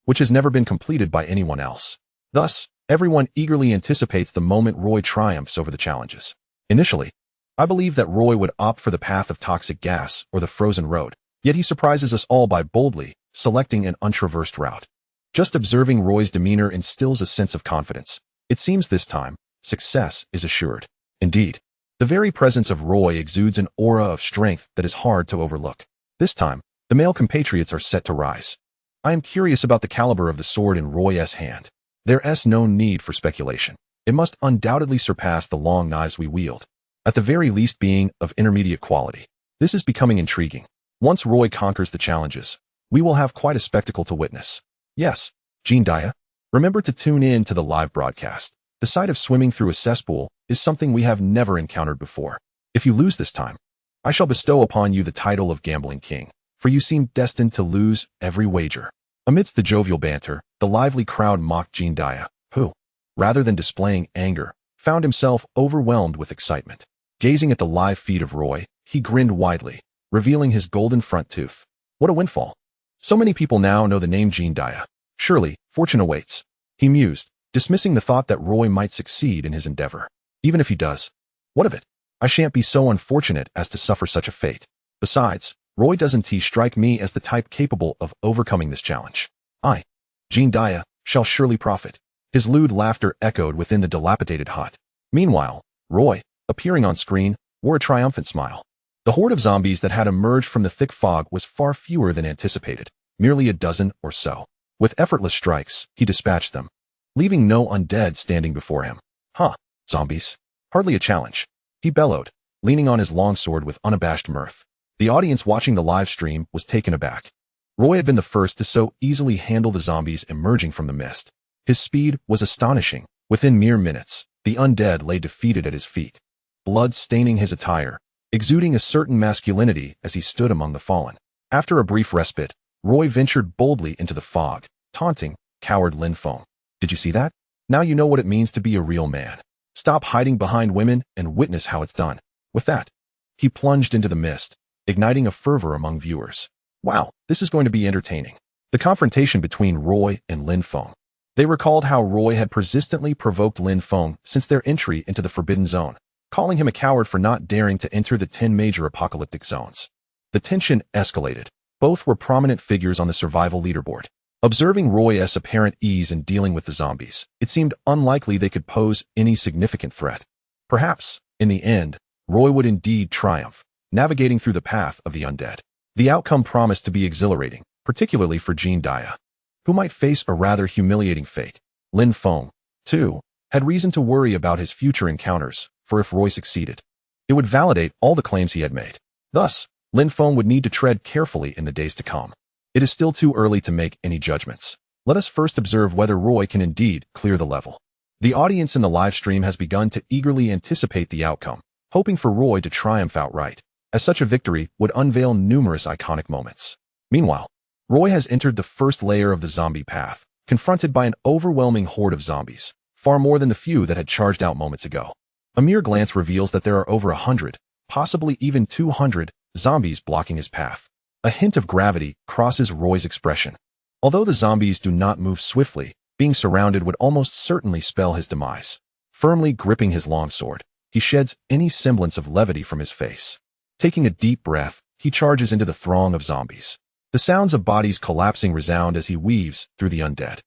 which has never been completed by anyone else. Thus, everyone eagerly anticipates the moment Roy triumphs over the challenges. Initially, I believe that Roy would opt for the path of toxic gas or the frozen road, yet he surprises us all by boldly selecting an untraversed route. Just observing Roy's demeanor instills a sense of confidence. It seems this time, success is assured. Indeed, the very presence of Roy exudes an aura of strength that is hard to overlook. This time, the male compatriots are set to rise. I am curious about the caliber of the sword in Roy's hand. There's no need for speculation. It must undoubtedly surpass the long knives we wield, at the very least being of intermediate quality. This is becoming intriguing. Once Roy conquers the challenges, we will have quite a spectacle to witness. Yes, Jean Dia, remember to tune in to the live broadcast. The sight of swimming through a cesspool is something we have never encountered before. If you lose this time, I shall bestow upon you the title of Gambling King, for you seem destined to lose every wager. Amidst the jovial banter, the lively crowd mocked Jean Dia, who, rather than displaying anger, found himself overwhelmed with excitement. Gazing at the live feed of Roy, he grinned widely, revealing his golden front tooth. What a windfall. So many people now know the name Jean Dia. Surely, fortune awaits. He mused, dismissing the thought that Roy might succeed in his endeavor. Even if he does, what of it? I shan't be so unfortunate as to suffer such a fate. Besides, Roy doesn't strike me as the type capable of overcoming this challenge. I, Jean Dia, shall surely profit. His lewd laughter echoed within the dilapidated hut. Meanwhile, Roy, appearing on screen, wore a triumphant smile. The horde of zombies that had emerged from the thick fog was far fewer than anticipated, merely a dozen or so. With effortless strikes, he dispatched them, leaving no undead standing before him. Huh, zombies. Hardly a challenge, he bellowed, leaning on his longsword with unabashed mirth. The audience watching the live stream was taken aback. Roy had been the first to so easily handle the zombies emerging from the mist. His speed was astonishing. Within mere minutes, the undead lay defeated at his feet, blood staining his attire, exuding a certain masculinity as he stood among the fallen. After a brief respite, Roy ventured boldly into the fog, taunting coward Lin Feng. Did you see that? Now you know what it means to be a real man. Stop hiding behind women and witness how it's done. With that, he plunged into the mist, igniting a fervor among viewers. Wow, this is going to be entertaining. The confrontation between Roy and Lin Feng. They recalled how Roy had persistently provoked Lin Feng since their entry into the Forbidden Zone, calling him a coward for not daring to enter the 10 major apocalyptic zones. The tension escalated. Both were prominent figures on the survival leaderboard. Observing Roy's apparent ease in dealing with the zombies, it seemed unlikely they could pose any significant threat. Perhaps, in the end, Roy would indeed triumph, navigating through the path of the undead. The outcome promised to be exhilarating, particularly for Jean Dia, who might face a rather humiliating fate. Lin Feng, too, had reason to worry about his future encounters, for if Roy succeeded, it would validate all the claims he had made. Thus, Lin Feng would need to tread carefully in the days to come. It is still too early to make any judgments. Let us first observe whether Roy can indeed clear the level. The audience in the live stream has begun to eagerly anticipate the outcome, hoping for Roy to triumph outright, as such a victory would unveil numerous iconic moments. Meanwhile, Roy has entered the first layer of the zombie path, confronted by an overwhelming horde of zombies, far more than the few that had charged out moments ago. A mere glance reveals that there are over 100, possibly even 200, zombies blocking his path. A hint of gravity crosses Roy's expression. Although the zombies do not move swiftly, being surrounded would almost certainly spell his demise. Firmly gripping his longsword, he sheds any semblance of levity from his face. Taking a deep breath, he charges into the throng of zombies. The sounds of bodies collapsing resound as he weaves through the undead.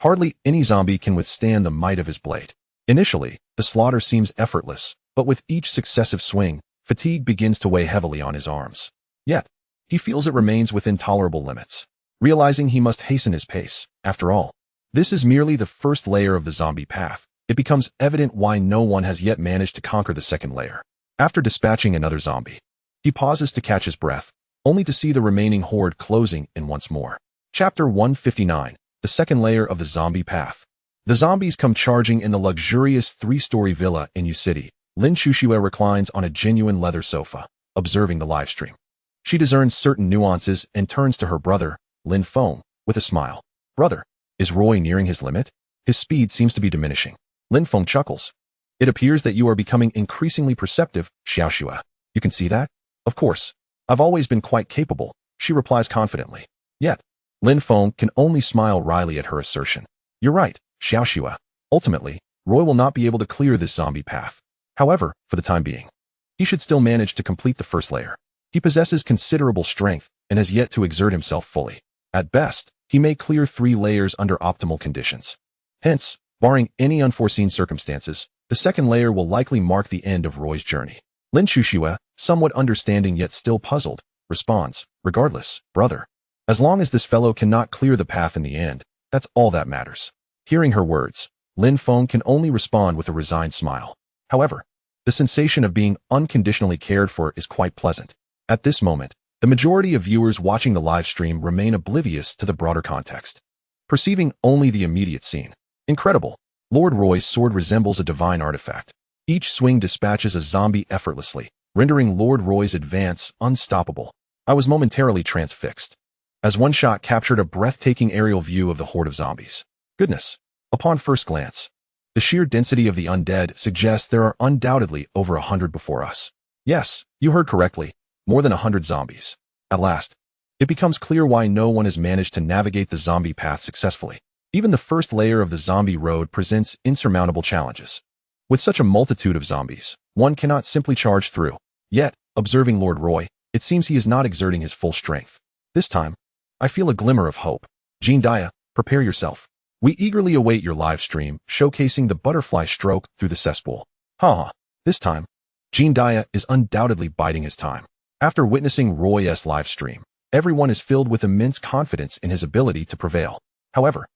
Hardly any zombie can withstand the might of his blade. Initially, the slaughter seems effortless, but with each successive swing, fatigue begins to weigh heavily on his arms. Yet, he feels it remains within tolerable limits. Realizing he must hasten his pace, after all, this is merely the first layer of the zombie path. It becomes evident why no one has yet managed to conquer the second layer. After dispatching another zombie, he pauses to catch his breath, only to see the remaining horde closing in once more. Chapter 159, the second layer of the zombie path. The zombies come charging in the luxurious 3-story villa in U City. Lin Shushue reclines on a genuine leather sofa, observing the livestream. She discerns certain nuances and turns to her brother, Lin Feng, with a smile. Brother, is Roy nearing his limit? His speed seems to be diminishing. Lin Feng chuckles. It appears that you are becoming increasingly perceptive, Xiaoxua. You can see that? Of course. I've always been quite capable, she replies confidently. Yet, Lin Feng can only smile wryly at her assertion. You're right, Xiaoxua. Ultimately, Roy will not be able to clear this zombie path. However, for the time being, he should still manage to complete the first layer. He possesses considerable strength and has yet to exert himself fully. At best, he may clear 3 layers under optimal conditions. Hence, barring any unforeseen circumstances, the second layer will likely mark the end of Roy's journey. Lin Chuxue, somewhat understanding yet still puzzled, responds, regardless, brother. As long as this fellow cannot clear the path in the end, that's all that matters. Hearing her words, Lin Feng can only respond with a resigned smile. However, the sensation of being unconditionally cared for is quite pleasant. At this moment, the majority of viewers watching the live stream remain oblivious to the broader context, perceiving only the immediate scene. Incredible. Lord Roy's sword resembles a divine artifact. Each swing dispatches a zombie effortlessly, rendering Lord Roy's advance unstoppable. I was momentarily transfixed, as one shot captured a breathtaking aerial view of the horde of zombies. Goodness. Upon first glance, the sheer density of the undead suggests there are undoubtedly over 100 before us. Yes, you heard correctly, more than 100 zombies. At last, it becomes clear why no one has managed to navigate the zombie path successfully. Even the first layer of the zombie road presents insurmountable challenges. With such a multitude of zombies, one cannot simply charge through. Yet, observing Lord Roy, it seems he is not exerting his full strength. This time, I feel a glimmer of hope. Jean Dia, prepare yourself. We eagerly await your live stream, showcasing the butterfly stroke through the cesspool. Haha, this time, Jean Dia is undoubtedly biding his time. After witnessing Roy's live stream, everyone is filled with immense confidence in his ability to prevail. However,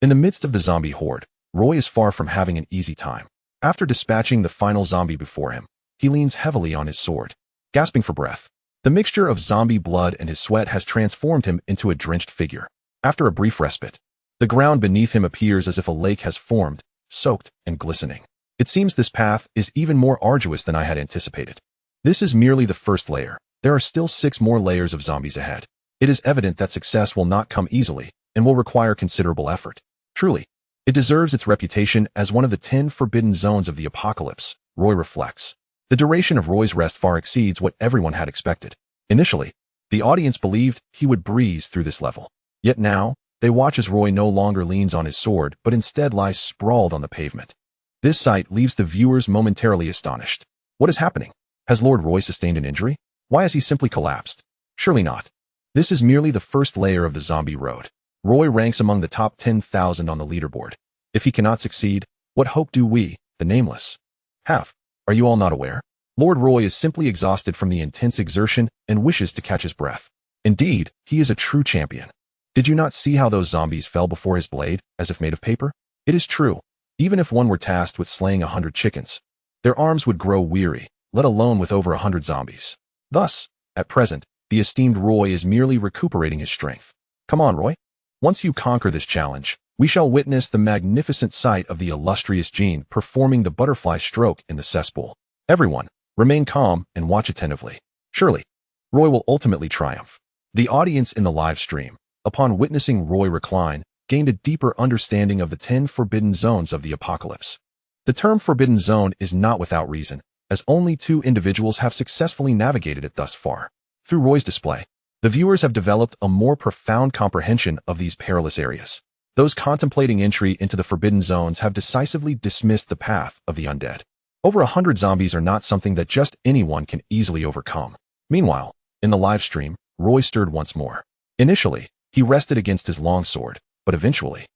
in the midst of the zombie horde, Roy is far from having an easy time. After dispatching the final zombie before him, he leans heavily on his sword, gasping for breath. The mixture of zombie blood and his sweat has transformed him into a drenched figure. After a brief respite, the ground beneath him appears as if a lake has formed, soaked and glistening. It seems this path is even more arduous than I had anticipated. This is merely the first layer. There are still 6 more layers of zombies ahead. It is evident that success will not come easily and will require considerable effort. Truly, it deserves its reputation as one of the 10 forbidden zones of the apocalypse, Roy reflects. The duration of Roy's rest far exceeds what everyone had expected. Initially, the audience believed he would breeze through this level. Yet now, they watch as Roy no longer leans on his sword but instead lies sprawled on the pavement. This sight leaves the viewers momentarily astonished. What is happening? Has Lord Roy sustained an injury? Why has he simply collapsed? Surely not. This is merely the first layer of the zombie road. Roy ranks among the top 10,000 on the leaderboard. If he cannot succeed, what hope do we, the nameless, have? Are you all not aware? Lord Roy is simply exhausted from the intense exertion and wishes to catch his breath. Indeed, he is a true champion. Did you not see how those zombies fell before his blade, as if made of paper? It is true. Even if one were tasked with slaying 100 chickens, their arms would grow weary, let alone with over 100 zombies. Thus, at present, the esteemed Roy is merely recuperating his strength. Come on, Roy. Once you conquer this challenge, we shall witness the magnificent sight of the illustrious Jean performing the butterfly stroke in the cesspool. Everyone, remain calm and watch attentively. Surely, Roy will ultimately triumph. The audience in the live stream, upon witnessing Roy recline, gained a deeper understanding of the 10 forbidden zones of the apocalypse. The term forbidden zone is not without reason, as only 2 individuals have successfully navigated it thus far. Through Roy's display, the viewers have developed a more profound comprehension of these perilous areas. Those contemplating entry into the forbidden zones have decisively dismissed the path of the undead. Over 100 zombies are not something that just anyone can easily overcome. Meanwhile, in the live stream, Roy stirred once more. Initially, he rested against his longsword, but eventually,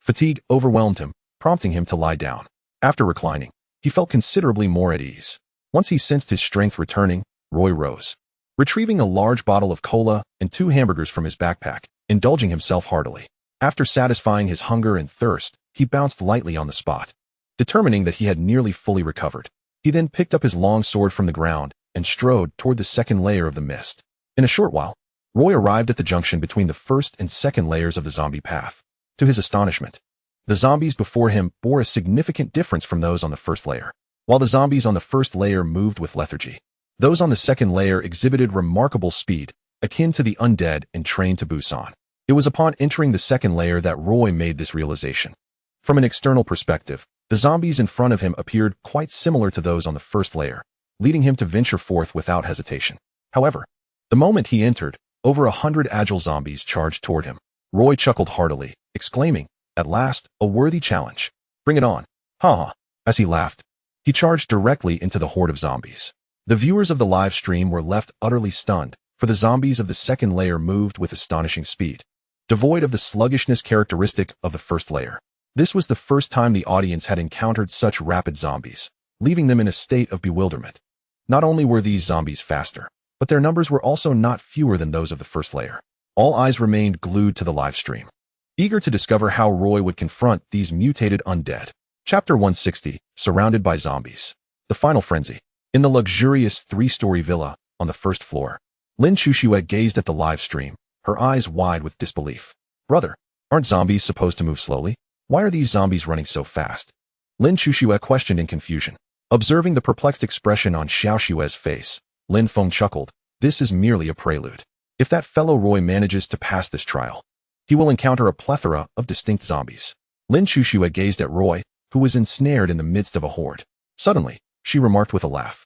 fatigue overwhelmed him, prompting him to lie down. After reclining, he felt considerably more at ease. Once he sensed his strength returning, Roy rose, retrieving a large bottle of cola and 2 hamburgers from his backpack, indulging himself heartily. After satisfying his hunger and thirst, he bounced lightly on the spot. Determining that he had nearly fully recovered, he then picked up his long sword from the ground and strode toward the second layer of the mist. In a short while, Roy arrived at the junction between the first and second layers of the zombie path. To his astonishment, the zombies before him bore a significant difference from those on the first layer. While the zombies on the first layer moved with lethargy, those on the second layer exhibited remarkable speed, akin to the undead and trained to Busan. It was upon entering the second layer that Roy made this realization. From an external perspective, The zombies in front of him appeared quite similar to those on the first layer, leading him to venture forth without hesitation. However, the moment he entered, over 100 agile zombies charged toward him. Roy chuckled heartily, exclaiming, "At last, a worthy challenge. Bring it on." Ha ha. As he laughed, he charged directly into the horde of zombies. The viewers of the live stream were left utterly stunned, for the zombies of the second layer moved with astonishing speed, devoid of the sluggishness characteristic of the first layer. This was the first time the audience had encountered such rapid zombies, leaving them in a state of bewilderment. Not only were these zombies faster, but their numbers were also not fewer than those of the first layer. All eyes remained glued to the live stream, eager to discover how Roy would confront these mutated undead. Chapter 160, Surrounded by Zombies. The Final Frenzy. In the luxurious 3-story villa on the first floor, Lin Chuxue gazed at the live stream, her eyes wide with disbelief. "Brother, aren't zombies supposed to move slowly? Why are these zombies running so fast?" Lin Chuxue questioned in confusion. Observing the perplexed expression on Xiao Xue's face, Lin Feng chuckled. "This is merely a prelude. If that fellow Roy manages to pass this trial, he will encounter a plethora of distinct zombies." Lin Chuxue gazed at Roy, who was ensnared in the midst of a horde. Suddenly, she remarked with a laugh,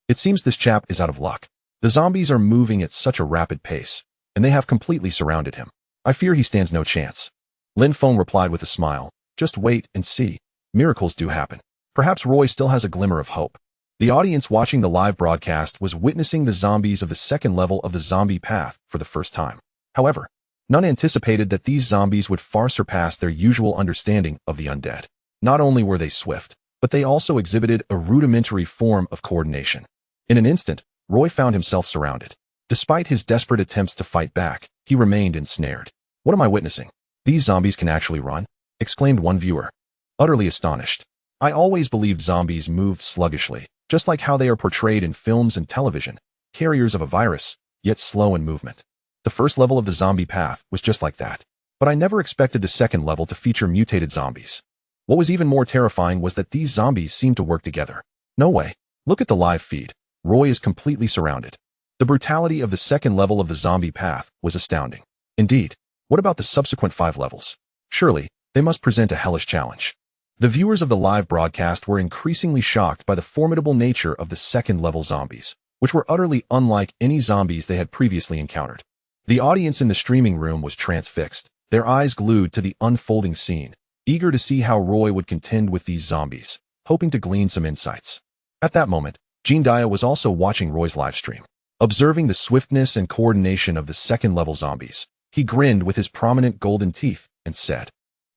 "It seems this chap is out of luck. The zombies are moving at such a rapid pace, and they have completely surrounded him. I fear he stands no chance." Lin Feng replied with a smile, "Just wait and see. Miracles do happen. Perhaps Roy still has a glimmer of hope." The audience watching the live broadcast was witnessing the zombies of the second level of the zombie path for the first time. However, none anticipated that these zombies would far surpass their usual understanding of the undead. Not only were they swift, but they also exhibited a rudimentary form of coordination. In an instant, Roy found himself surrounded. Despite his desperate attempts to fight back, he remained ensnared. "What am I witnessing? These zombies can actually run?" exclaimed one viewer, utterly astonished. "I always believed zombies moved sluggishly, just like how they are portrayed in films and television, carriers of a virus, yet slow in movement. The first level of the zombie path was just like that. But I never expected the second level to feature mutated zombies. What was even more terrifying was that these zombies seemed to work together. No way. Look at the live feed. Roy is completely surrounded." The brutality of the second level of the zombie path was astounding. Indeed, what about the subsequent 5 levels? Surely, they must present a hellish challenge. The viewers of the live broadcast were increasingly shocked by the formidable nature of the second level zombies, which were utterly unlike any zombies they had previously encountered. The audience in the streaming room was transfixed, their eyes glued to the unfolding scene, eager to see how Roy would contend with these zombies, hoping to glean some insights. At that moment, Jean Dia was also watching Roy's livestream. Observing the swiftness and coordination of the second-level zombies, he grinned with his prominent golden teeth and said,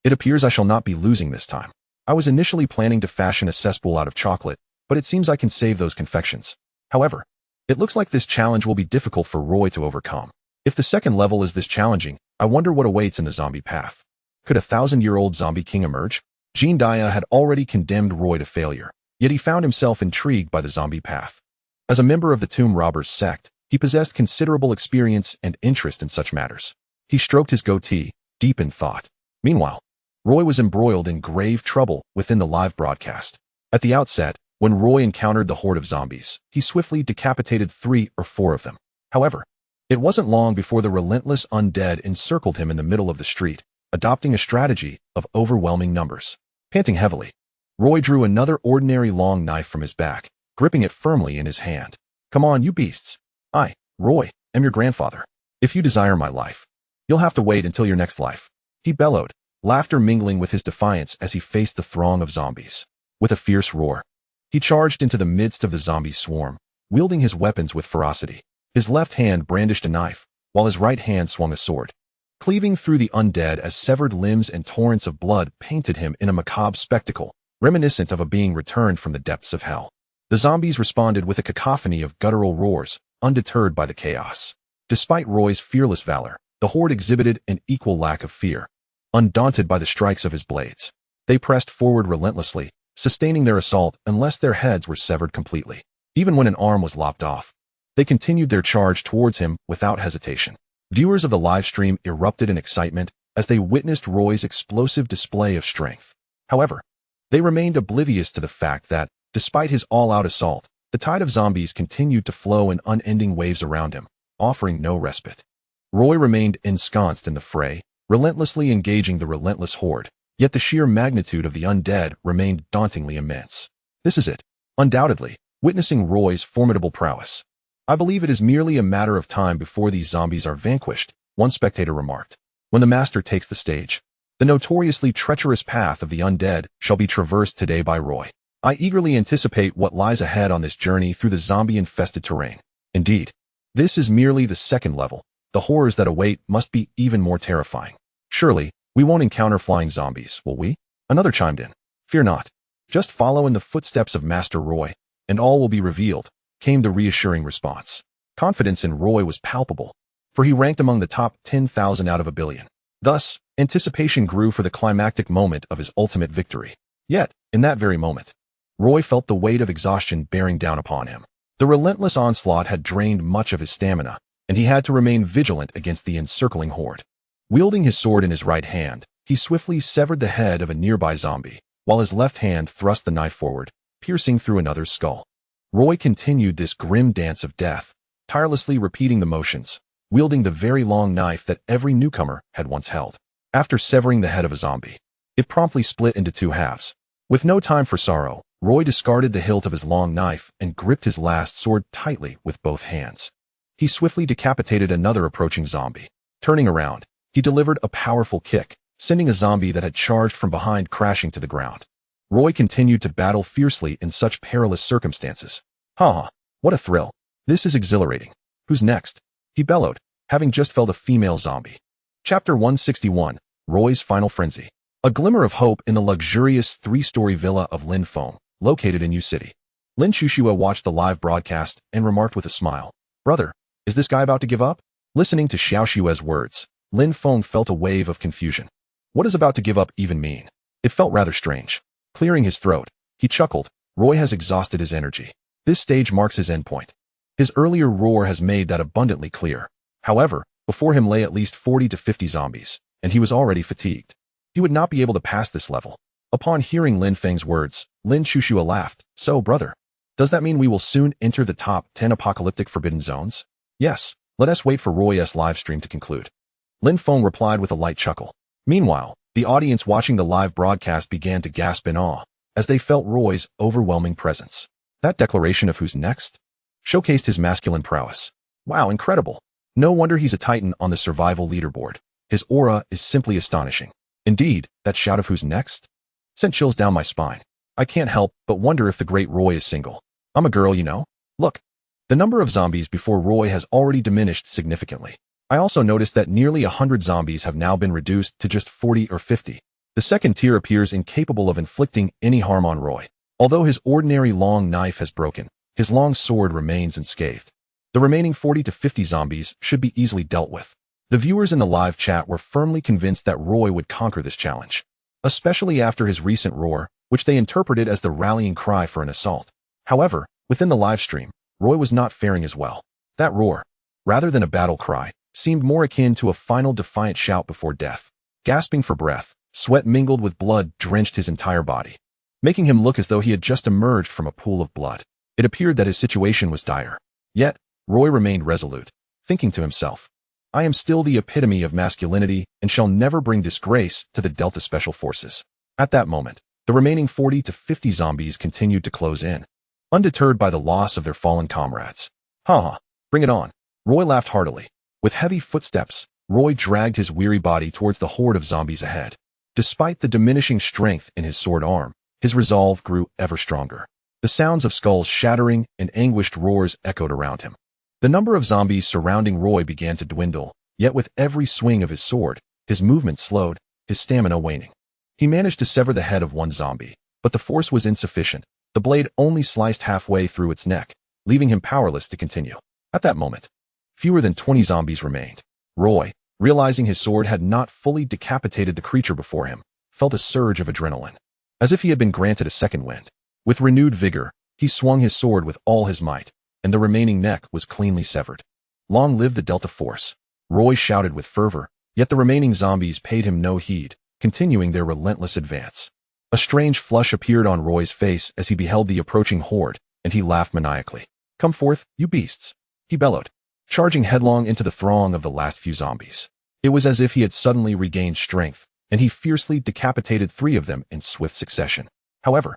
"It appears I shall not be losing this time. I was initially planning to fashion a cesspool out of chocolate, but it seems I can save those confections. However, it looks like this challenge will be difficult for Roy to overcome. If the second level is this challenging, I wonder what awaits in the zombie path. Could a 1,000-year-old zombie king emerge?" Jean Dia had already condemned Roy to failure, yet he found himself intrigued by the zombie path. As a member of the Tomb Robbers sect, he possessed considerable experience and interest in such matters. He stroked his goatee, deep in thought. Meanwhile, Roy was embroiled in grave trouble within the live broadcast. At the outset, when Roy encountered the horde of zombies, he swiftly decapitated 3 or 4 of them. However, it wasn't long before the relentless undead encircled him in the middle of the street, adopting a strategy of overwhelming numbers. Panting heavily, Roy drew another ordinary long knife from his back, gripping it firmly in his hand. "Come on, you beasts. I, Roy, am your grandfather. If you desire my life, you'll have to wait until your next life," he bellowed, laughter mingling with his defiance as he faced the throng of zombies. With a fierce roar, he charged into the midst of the zombie swarm, wielding his weapons with ferocity. His left hand brandished a knife, while his right hand swung a sword, cleaving through the undead as severed limbs and torrents of blood painted him in a macabre spectacle, reminiscent of a being returned from the depths of hell. The zombies responded with a cacophony of guttural roars, undeterred by the chaos. Despite Roy's fearless valor, the horde exhibited an equal lack of fear. Undaunted by the strikes of his blades, they pressed forward relentlessly, sustaining their assault unless their heads were severed completely. Even when an arm was lopped off, they continued their charge towards him without hesitation. Viewers of the live stream erupted in excitement as they witnessed Roy's explosive display of strength. However, they remained oblivious to the fact that, despite his all-out assault, the tide of zombies continued to flow in unending waves around him, offering no respite. Roy remained ensconced in the fray, relentlessly engaging the relentless horde, Yet the sheer magnitude of the undead remained dauntingly immense. This is it. Undoubtedly, witnessing Roy's formidable prowess. I believe it is merely a matter of time before these zombies are vanquished, one spectator remarked. When the master takes the stage, the notoriously treacherous path of the undead shall be traversed today by Roy. I eagerly anticipate what lies ahead on this journey through the zombie-infested terrain. Indeed, this is merely the second level. The horrors that await must be even more terrifying. Surely, we won't encounter flying zombies, will we? Another chimed in. Fear not. Just follow in the footsteps of Master Roy, and all will be revealed, came the reassuring response. Confidence in Roy was palpable, for he ranked among the top 10,000 out of a billion. Thus, anticipation grew for the climactic moment of his ultimate victory. Yet, in that very moment, Roy felt the weight of exhaustion bearing down upon him. The relentless onslaught had drained much of his stamina, and he had to remain vigilant against the encircling horde. Wielding his sword in his right hand, he swiftly severed the head of a nearby zombie, while his left hand thrust the knife forward, piercing through another's skull. Roy continued this grim dance of death, tirelessly repeating the motions, wielding the very long knife that every newcomer had once held. After severing the head of a zombie, it promptly split into two halves. With no time for sorrow, Roy discarded the hilt of his long knife and gripped his last sword tightly with both hands. He swiftly decapitated another approaching zombie. Turning around, he delivered a powerful kick, sending a zombie that had charged from behind crashing to the ground. Roy continued to battle fiercely in such perilous circumstances. Ha! What a thrill. This is exhilarating. Who's next? He bellowed, having just felled a female zombie. Chapter 161, Roy's Final Frenzy. A glimmer of hope in the luxurious three-story villa of Lin Feng, located in U City. Lin Shushua watched the live broadcast and remarked with a smile, "Brother, is this guy about to give up?" Listening to Xiao Xue's words, Lin Feng felt a wave of confusion. What does about to give up even mean? It felt rather strange. Clearing his throat, he chuckled. Roy has exhausted his energy. This stage marks his endpoint. His earlier roar has made that abundantly clear. However, before him lay at least 40 to 50 zombies, and he was already fatigued. He would not be able to pass this level. Upon hearing Lin Feng's words, Lin Shushua laughed. So, brother, does that mean we will soon enter the top 10 apocalyptic forbidden zones? Yes, let us wait for Roy's livestream to conclude. Lin Feng replied with a light chuckle. Meanwhile, the audience watching the live broadcast began to gasp in awe, as they felt Roy's overwhelming presence. That declaration of who's next showcased his masculine prowess. Wow, incredible. No wonder he's a titan on the survival leaderboard. His aura is simply astonishing. Indeed, that shout of who's next sent chills down my spine. I can't help but wonder if the great Roy is single. I'm a girl, you know. Look. The number of zombies before Roy has already diminished significantly. I also noticed that nearly 100 zombies have now been reduced to just 40 or 50. The second tier appears incapable of inflicting any harm on Roy. Although his ordinary long knife has broken, his long sword remains unscathed. The remaining 40 to 50 zombies should be easily dealt with. The viewers in the live chat were firmly convinced that Roy would conquer this challenge, especially after his recent roar, which they interpreted as the rallying cry for an assault. However, within the live stream, Roy was not faring as well. That roar, rather than a battle cry, seemed more akin to a final defiant shout before death. Gasping for breath, sweat mingled with blood drenched his entire body, making him look as though he had just emerged from a pool of blood. It appeared that his situation was dire. Yet, Roy remained resolute, thinking to himself, I am still the epitome of masculinity and shall never bring disgrace to the Delta Special Forces. At that moment, the remaining 40 to 50 zombies continued to close in, undeterred by the loss of their fallen comrades. Ha! Bring it on. Roy laughed heartily. With heavy footsteps, Roy dragged his weary body towards the horde of zombies ahead. Despite the diminishing strength in his sword arm, his resolve grew ever stronger. The sounds of skulls shattering and anguished roars echoed around him. The number of zombies surrounding Roy began to dwindle, yet with every swing of his sword, his movement slowed, his stamina waning. He managed to sever the head of one zombie, but the force was insufficient. The blade only sliced halfway through its neck, leaving him powerless to continue. At that moment, fewer than 20 zombies remained. Roy, realizing his sword had not fully decapitated the creature before him, felt a surge of adrenaline, as if he had been granted a second wind. With renewed vigor, he swung his sword with all his might, and the remaining neck was cleanly severed. Long live the Delta Force! Roy shouted with fervor, yet the remaining zombies paid him no heed, continuing their relentless advance. A strange flush appeared on Roy's face as he beheld the approaching horde, and he laughed maniacally. Come forth, you beasts! He bellowed, charging headlong into the throng of the last few zombies. It was as if he had suddenly regained strength, and he fiercely decapitated 3 of them in swift succession. However,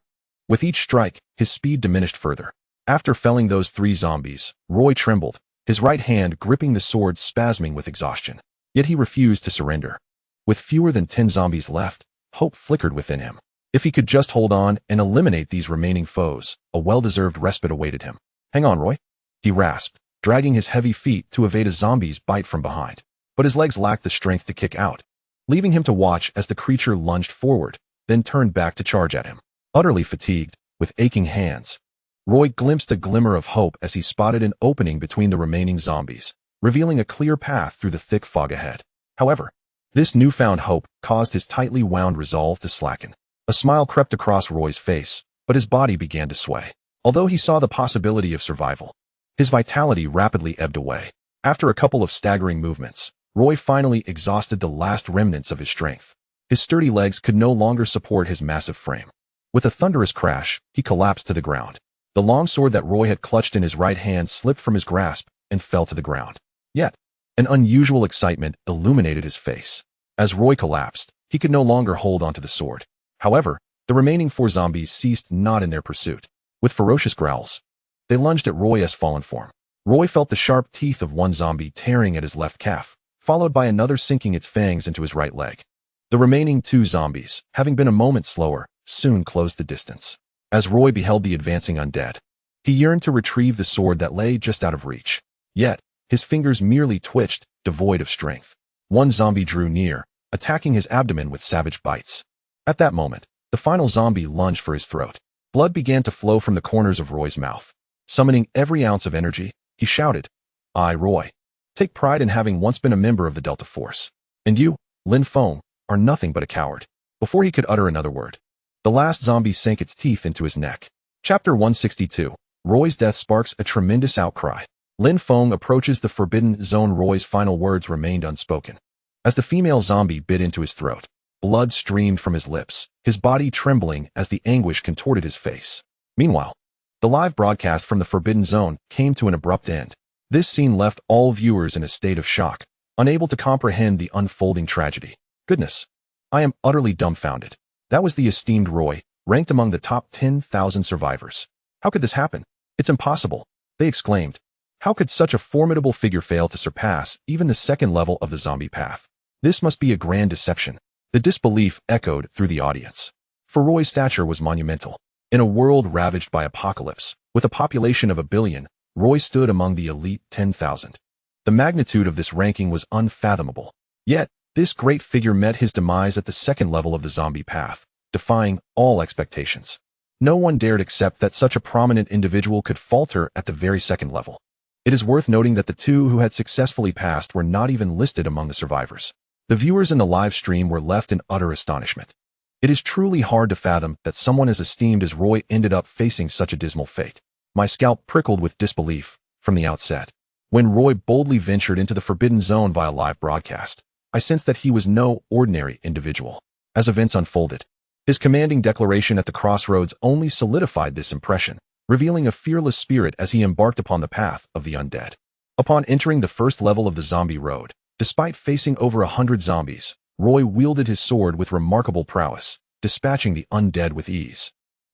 with each strike, his speed diminished further. After felling those 3 zombies, Roy trembled, his right hand gripping the sword spasming with exhaustion. Yet he refused to surrender. With fewer than 10 zombies left, hope flickered within him. If he could just hold on and eliminate these remaining foes, a well-deserved respite awaited him. "Hang on, Roy," he rasped, dragging his heavy feet to evade a zombie's bite from behind. But his legs lacked the strength to kick out, leaving him to watch as the creature lunged forward, then turned back to charge at him. Utterly fatigued, with aching hands, Roy glimpsed a glimmer of hope as he spotted an opening between the remaining zombies, revealing a clear path through the thick fog ahead. However, this newfound hope caused his tightly wound resolve to slacken. A smile crept across Roy's face, but his body began to sway. Although he saw the possibility of survival, his vitality rapidly ebbed away. After a couple of staggering movements, Roy finally exhausted the last remnants of his strength. His sturdy legs could no longer support his massive frame. With a thunderous crash, he collapsed to the ground. The longsword that Roy had clutched in his right hand slipped from his grasp and fell to the ground. Yet, an unusual excitement illuminated his face. As Roy collapsed, he could no longer hold onto the sword. However, the remaining 4 zombies ceased not in their pursuit. With ferocious growls, they lunged at Roy's fallen form. Roy felt the sharp teeth of one zombie tearing at his left calf, followed by another sinking its fangs into his right leg. The remaining 2 zombies, having been a moment slower, soon closed the distance. As Roy beheld the advancing undead, he yearned to retrieve the sword that lay just out of reach. Yet, his fingers merely twitched, devoid of strength. One zombie drew near, attacking his abdomen with savage bites. At that moment, the final zombie lunged for his throat. Blood began to flow from the corners of Roy's mouth. Summoning every ounce of energy, he shouted, "I, Roy, take pride in having once been a member of the Delta Force. And you, Lin Feng, are nothing but a coward." Before he could utter another word, the last zombie sank its teeth into his neck. Chapter 162. Roy's death sparks a tremendous outcry. Lin Feng approaches the forbidden zone. Roy's final words remained unspoken. As the female zombie bit into his throat, blood streamed from his lips, his body trembling as the anguish contorted his face. Meanwhile, the live broadcast from the forbidden zone came to an abrupt end. This scene left all viewers in a state of shock, unable to comprehend the unfolding tragedy. "Goodness, I am utterly dumbfounded." That was the esteemed Roy, ranked among the top 10,000 survivors. "How could this happen? It's impossible," they exclaimed. How could such a formidable figure fail to surpass even the second level of the zombie path? This must be a grand deception. The disbelief echoed through the audience. For Roy's stature was monumental. In a world ravaged by apocalypse, with a population of 1 billion, Roy stood among the elite 10,000. The magnitude of this ranking was unfathomable. Yet, this great figure met his demise at the second level of the zombie path, defying all expectations. No one dared accept that such a prominent individual could falter at the very second level. It is worth noting that the 2 who had successfully passed were not even listed among the survivors. The viewers in the live stream were left in utter astonishment. It is truly hard to fathom that someone as esteemed as Roy ended up facing such a dismal fate. My scalp prickled with disbelief from the outset. When Roy boldly ventured into the forbidden zone via live broadcast, I sensed that he was no ordinary individual. As events unfolded, his commanding declaration at the crossroads only solidified this impression, revealing a fearless spirit as he embarked upon the path of the undead. Upon entering the first level of the zombie road, despite facing over 100 zombies, Roy wielded his sword with remarkable prowess, dispatching the undead with ease.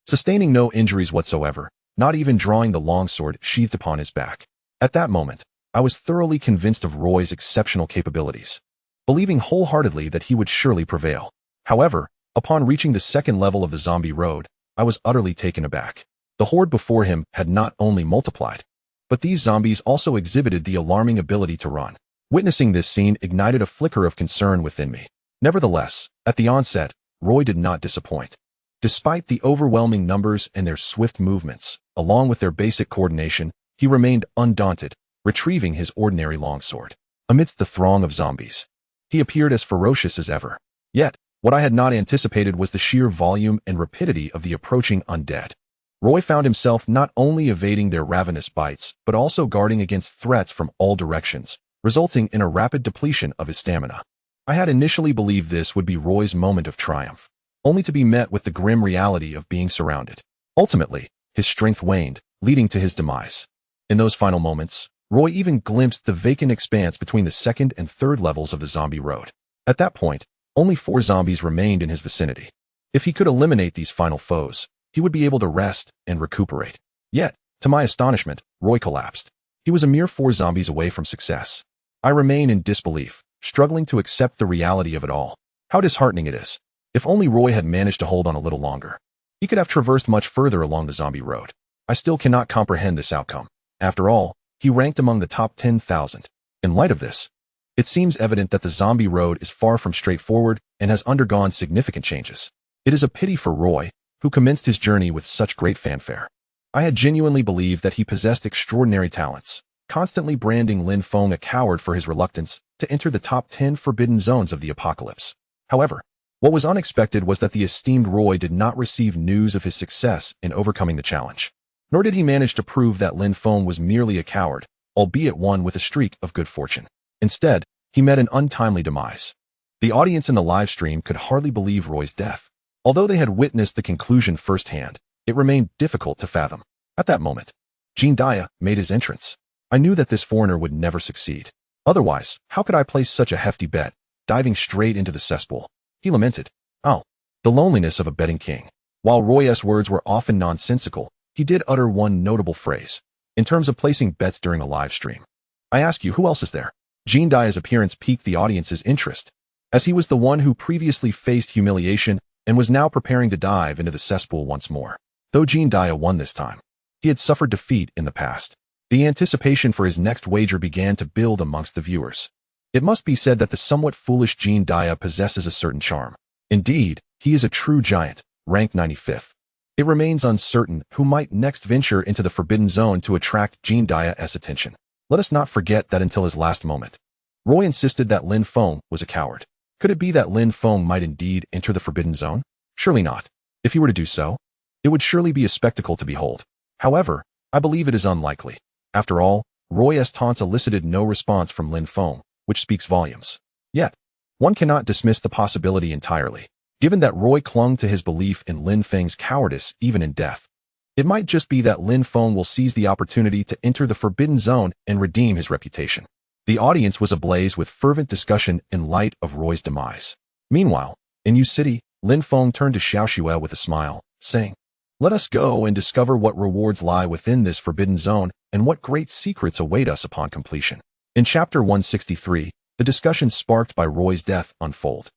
Sustaining no injuries whatsoever, not even drawing the longsword sheathed upon his back. At that moment, I was thoroughly convinced of Roy's exceptional capabilities, believing wholeheartedly that he would surely prevail. However, upon reaching the second level of the zombie road, I was utterly taken aback. The horde before him had not only multiplied, but these zombies also exhibited the alarming ability to run. Witnessing this scene ignited a flicker of concern within me. Nevertheless, at the onset, Roy did not disappoint. Despite the overwhelming numbers and their swift movements, along with their basic coordination, he remained undaunted, retrieving his ordinary longsword. Amidst the throng of zombies, he appeared as ferocious as ever. Yet, what I had not anticipated was the sheer volume and rapidity of the approaching undead. Roy found himself not only evading their ravenous bites, but also guarding against threats from all directions, resulting in a rapid depletion of his stamina. I had initially believed this would be Roy's moment of triumph, only to be met with the grim reality of being surrounded. Ultimately, his strength waned, leading to his demise. In those final moments, Roy even glimpsed the vacant expanse between the second and third levels of the zombie road. At that point, Only 4 zombies remained in his vicinity. If he could eliminate these final foes, he would be able to rest and recuperate. Yet, to my astonishment, Roy collapsed. He was a mere 4 zombies away from success. I remain in disbelief, struggling to accept the reality of it all. How disheartening it is. If only Roy had managed to hold on a little longer. He could have traversed much further along the zombie road. I still cannot comprehend this outcome. After all, he ranked among the top 10,000. In light of this, it seems evident that the zombie road is far from straightforward and has undergone significant changes. It is a pity for Roy, who commenced his journey with such great fanfare. I had genuinely believed that he possessed extraordinary talents, constantly branding Lin Feng a coward for his reluctance to enter the top 10 forbidden zones of the apocalypse. However, what was unexpected was that the esteemed Roy did not receive news of his success in overcoming the challenge. Nor did he manage to prove that Lin Feng was merely a coward, albeit one with a streak of good fortune. Instead, he met an untimely demise. The audience in the live stream could hardly believe Roy's death. Although they had witnessed the conclusion firsthand, it remained difficult to fathom. At that moment, Jean Dia made his entrance. I knew that this foreigner would never succeed. Otherwise, how could I place such a hefty bet, diving straight into the cesspool? He lamented. Oh, the loneliness of a betting king. While Roy's words were often nonsensical, he did utter one notable phrase. In terms of placing bets during a live stream. I ask you, who else is there? Jean Dia's appearance piqued the audience's interest, as he was the one who previously faced humiliation and was now preparing to dive into the cesspool once more. Though Jean Dia won this time, he had suffered defeat in the past. The anticipation for his next wager began to build amongst the viewers. It must be said that the somewhat foolish Jean Dia possesses a certain charm. Indeed, he is a true giant, ranked 95th. It remains uncertain who might next venture into the forbidden zone to attract Jean Dia's attention. Let us not forget that until his last moment, Roy insisted that Lin Feng was a coward. Could it be that Lin Feng might indeed enter the forbidden zone? Surely not. If he were to do so, it would surely be a spectacle to behold. However, I believe it is unlikely. After all, Roy's taunts elicited no response from Lin Feng, which speaks volumes. Yet, one cannot dismiss the possibility entirely. Given that Roy clung to his belief in Lin Feng's cowardice even in death, it might just be that Lin Feng will seize the opportunity to enter the forbidden zone and redeem his reputation. The audience was ablaze with fervent discussion in light of Roy's demise. Meanwhile, in Yu City, Lin Feng turned to Xiao Xue with a smile, saying, "Let us go and discover what rewards lie within this forbidden zone and what great secrets await us upon completion." In Chapter 163, the discussion sparked by Roy's death unfold.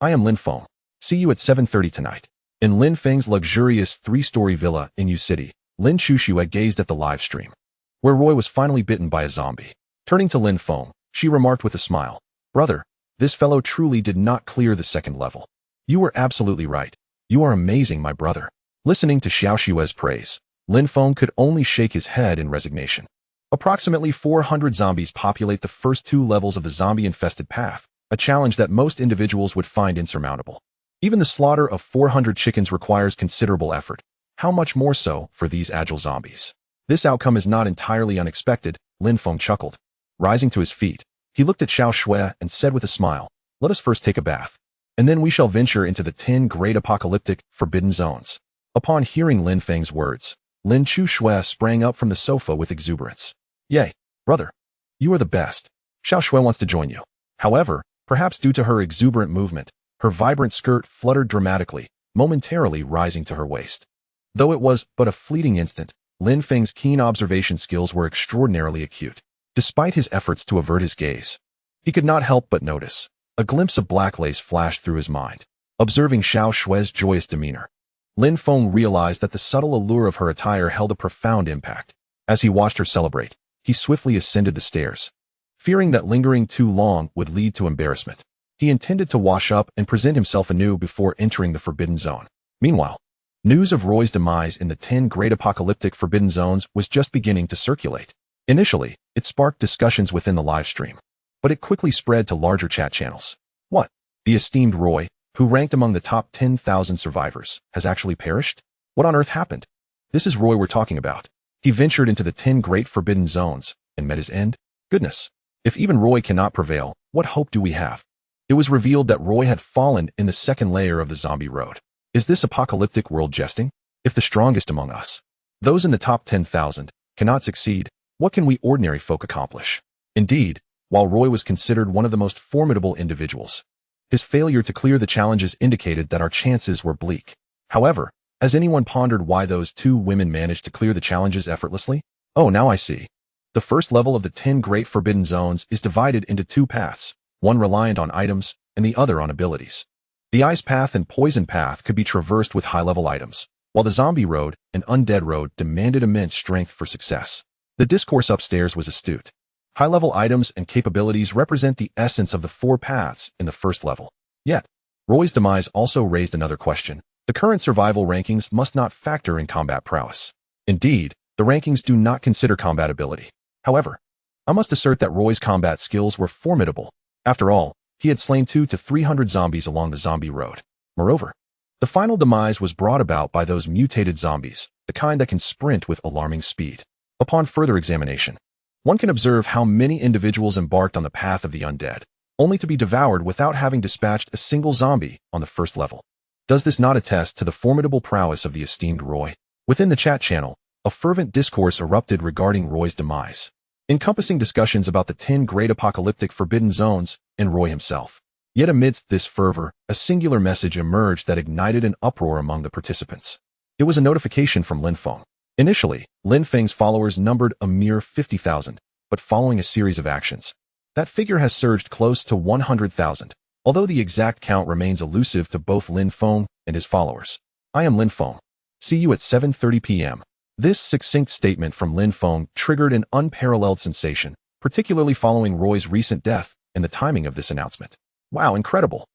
I am Lin Feng. See you at 7:30 tonight. In Lin Feng's luxurious 3-story villa in Yu City, Lin Chuxue gazed at the live stream, where Roy was finally bitten by a zombie. Turning to Lin Feng, she remarked with a smile, "Brother, this fellow truly did not clear the second level. You were absolutely right. You are amazing, my brother." Listening to Xiao Xue's praise, Lin Feng could only shake his head in resignation. Approximately 400 zombies populate the first 2 levels of the zombie-infested path, a challenge that most individuals would find insurmountable. Even the slaughter of 400 chickens requires considerable effort. How much more so for these agile zombies? This outcome is not entirely unexpected, Lin Feng chuckled. Rising to his feet, he looked at Xiao Xue and said with a smile, "Let us first take a bath, and then we shall venture into the 10 great apocalyptic forbidden zones." Upon hearing Lin Feng's words, Lin Chuxue sprang up from the sofa with exuberance. "Yay, brother. You are the best. Xiao Xue wants to join you." However, perhaps due to her exuberant movement, her vibrant skirt fluttered dramatically, momentarily rising to her waist. Though it was but a fleeting instant, Lin Feng's keen observation skills were extraordinarily acute. Despite his efforts to avert his gaze, he could not help but notice. A glimpse of black lace flashed through his mind. Observing Xiao Xue's joyous demeanor, Lin Feng realized that the subtle allure of her attire held a profound impact. As he watched her celebrate, he swiftly ascended the stairs. Fearing that lingering too long would lead to embarrassment, he intended to wash up and present himself anew before entering the forbidden zone. Meanwhile, news of Roy's demise in the 10 great apocalyptic forbidden zones was just beginning to circulate. Initially, it sparked discussions within the live stream, but it quickly spread to larger chat channels. What? The esteemed Roy, who ranked among the top 10,000 survivors, has actually perished? What on earth happened? This is Roy we're talking about. He ventured into the 10 great forbidden zones and met his end? Goodness. If even Roy cannot prevail, what hope do we have? It was revealed that Roy had fallen in the second layer of the zombie road. Is this apocalyptic world jesting? If the strongest among us, those in the top 10,000, cannot succeed, what can we ordinary folk accomplish? Indeed, while Roy was considered one of the most formidable individuals His failure to clear the challenges indicated that our chances were bleak. However, has anyone pondered why those two women managed to clear the challenges effortlessly? Oh, now I see. The first level of the 10 Great Forbidden Zones is divided into two paths, one reliant on items and the other on abilities. The Ice Path and Poison Path could be traversed with high-level items, while the Zombie Road and Undead Road demanded immense strength for success. The discourse upstairs was astute. High-level items and capabilities represent the essence of the four paths in the first level. Yet, Roy's demise also raised another question. The current survival rankings must not factor in combat prowess. Indeed, the rankings do not consider combat ability. However, I must assert that Roy's combat skills were formidable. After all, he had slain 200 to 300 zombies along the zombie road. Moreover, the final demise was brought about by those mutated zombies, the kind that can sprint with alarming speed. Upon further examination, one can observe how many individuals embarked on the path of the undead, only to be devoured without having dispatched a single zombie on the first level. Does this not attest to the formidable prowess of the esteemed Roy? Within the chat channel, a fervent discourse erupted regarding Roy's demise, encompassing discussions about the 10 Great Apocalyptic Forbidden Zones and Roy himself. Yet amidst this fervor, a singular message emerged that ignited an uproar among the participants. It was a notification from Lin Feng. Initially, Lin Feng's followers numbered a mere 50,000, but following a series of actions, that figure has surged close to 100,000, although the exact count remains elusive to both Lin Feng and his followers. I am Lin Feng. See you at 7:30 p.m. This succinct statement from Lin Feng triggered an unparalleled sensation, particularly following Roy's recent death and the timing of this announcement. Wow, incredible.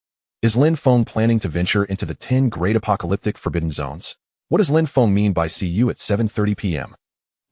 Is Lin Feng planning to venture into the 10 Great Apocalyptic Forbidden Zones? What does Lin Feng mean by see you at 7:30 p.m.?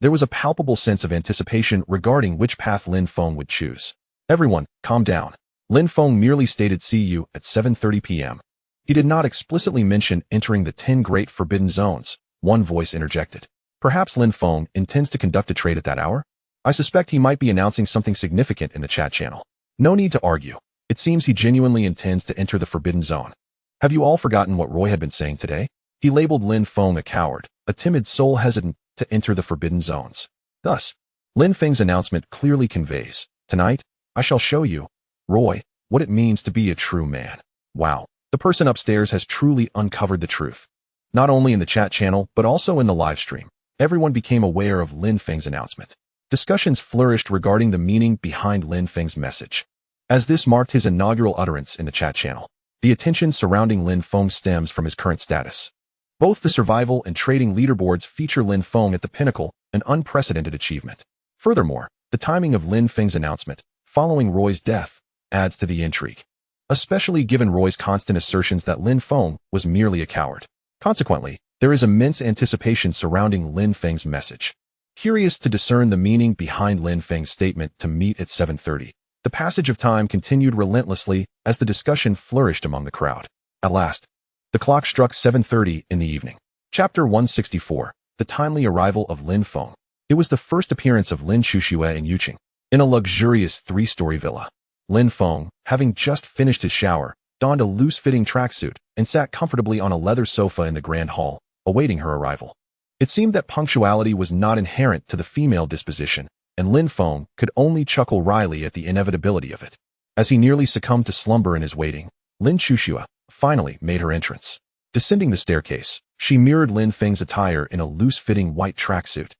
There was a palpable sense of anticipation regarding which path Lin Feng would choose. Everyone, calm down. Lin Feng merely stated see you at 7:30 p.m. He did not explicitly mention entering the 10 Great Forbidden Zones, one voice interjected. Perhaps Lin Feng intends to conduct a trade at that hour? I suspect he might be announcing something significant in the chat channel. No need to argue. It seems he genuinely intends to enter the Forbidden Zone. Have you all forgotten what Roy had been saying today? He labeled Lin Feng a coward, a timid soul hesitant to enter the Forbidden Zones. Thus, Lin Feng's announcement clearly conveys, tonight, I shall show you, Roy, what it means to be a true man. Wow, the person upstairs has truly uncovered the truth. Not only in the chat channel, but also in the live stream, everyone became aware of Lin Feng's announcement. Discussions flourished regarding the meaning behind Lin Feng's message. As this marked his inaugural utterance in the chat channel, the attention surrounding Lin Feng stems from his current status. Both the survival and trading leaderboards feature Lin Feng at the pinnacle, an unprecedented achievement. Furthermore, the timing of Lin Feng's announcement, following Roy's death, adds to the intrigue, especially given Roy's constant assertions that Lin Feng was merely a coward. Consequently, there is immense anticipation surrounding Lin Feng's message. Curious to discern the meaning behind Lin Feng's statement to meet at 7:30, the passage of time continued relentlessly as the discussion flourished among the crowd. At last, the clock struck 7:30 in the evening. Chapter 164, The Timely Arrival of Lin Feng. It was the first appearance of Lin Xuxue in Yuqing. In a luxurious 3-story villa, Lin Feng, having just finished his shower, donned a loose-fitting tracksuit and sat comfortably on a leather sofa in the grand hall, awaiting her arrival. It seemed that punctuality was not inherent to the female disposition, and Lin Feng could only chuckle wryly at the inevitability of it. As he nearly succumbed to slumber in his waiting, Lin Xuxue finally made her entrance. Descending the staircase, she mirrored Lin Feng's attire in a loose-fitting white tracksuit,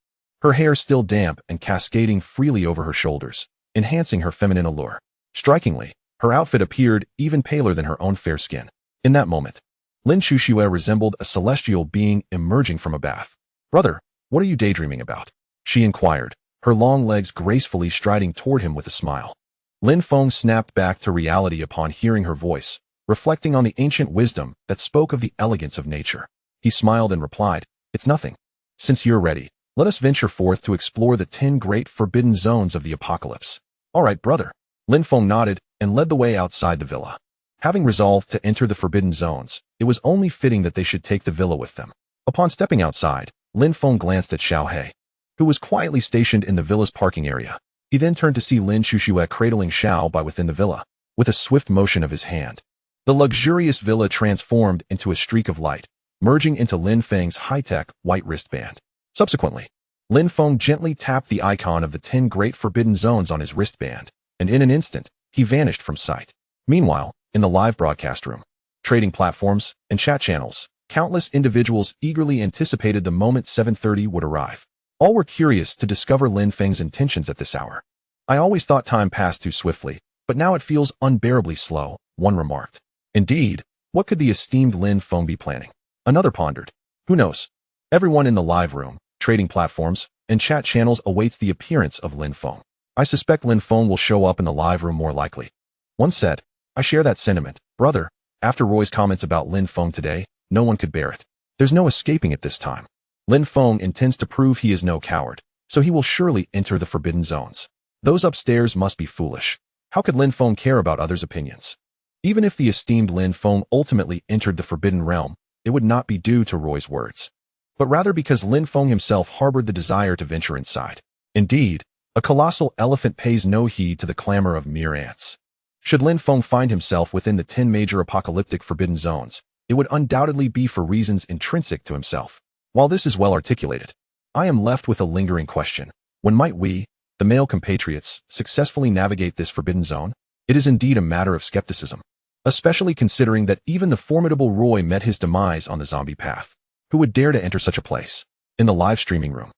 her hair still damp and cascading freely over her shoulders, enhancing her feminine allure. Strikingly, her outfit appeared even paler than her own fair skin. In that moment, Lin Xuxue resembled a celestial being emerging from a bath. "Brother, what are you daydreaming about?" she inquired, her long legs gracefully striding toward him with a smile. Lin Feng snapped back to reality upon hearing her voice, reflecting on the ancient wisdom that spoke of the elegance of nature. He smiled and replied, "It's nothing. Since you're ready, let us venture forth to explore the 10 great forbidden zones of the apocalypse." "All right, brother." Lin Feng nodded and led the way outside the villa. Having resolved to enter the forbidden zones, it was only fitting that they should take the villa with them. Upon stepping outside, Lin Feng glanced at Xiao He, who was quietly stationed in the villa's parking area. He then turned to see Lin Xuxue cradling Xiao by within the villa, with a swift motion of his hand. The luxurious villa transformed into a streak of light, merging into Lin Feng's high-tech white wristband. Subsequently, Lin Feng gently tapped the icon of the 10 great forbidden zones on his wristband, and in an instant, he vanished from sight. Meanwhile, In the live broadcast room, trading platforms, and chat channels, countless individuals eagerly anticipated the moment 7:30 would arrive. All were curious to discover Lin Feng's intentions at this hour. I always thought time passed too swiftly, but now it feels unbearably slow, one remarked. Indeed, what could the esteemed Lin Feng be planning? Another pondered. Who knows? Everyone in the live room, trading platforms, and chat channels awaits the appearance of Lin Feng. I suspect Lin Feng will show up in the live room more likely. One said, I share that sentiment, brother. After Roy's comments about Lin Feng today, no one could bear it. There's no escaping it this time. Lin Feng intends to prove he is no coward, so he will surely enter the forbidden zones. Those upstairs must be foolish. How could Lin Feng care about others' opinions? Even if the esteemed Lin Feng ultimately entered the forbidden realm, it would not be due to Roy's words, but rather because Lin Feng himself harbored the desire to venture inside. Indeed, a colossal elephant pays no heed to the clamor of mere ants. Should Lin Feng find himself within the 10 major apocalyptic forbidden zones, it would undoubtedly be for reasons intrinsic to himself. While this is well articulated, I am left with a lingering question. When might we, the male compatriots, successfully navigate this forbidden zone? It is indeed a matter of skepticism, especially considering that even the formidable Roy met his demise on the zombie path. Who would dare to enter such a place? In the live streaming room,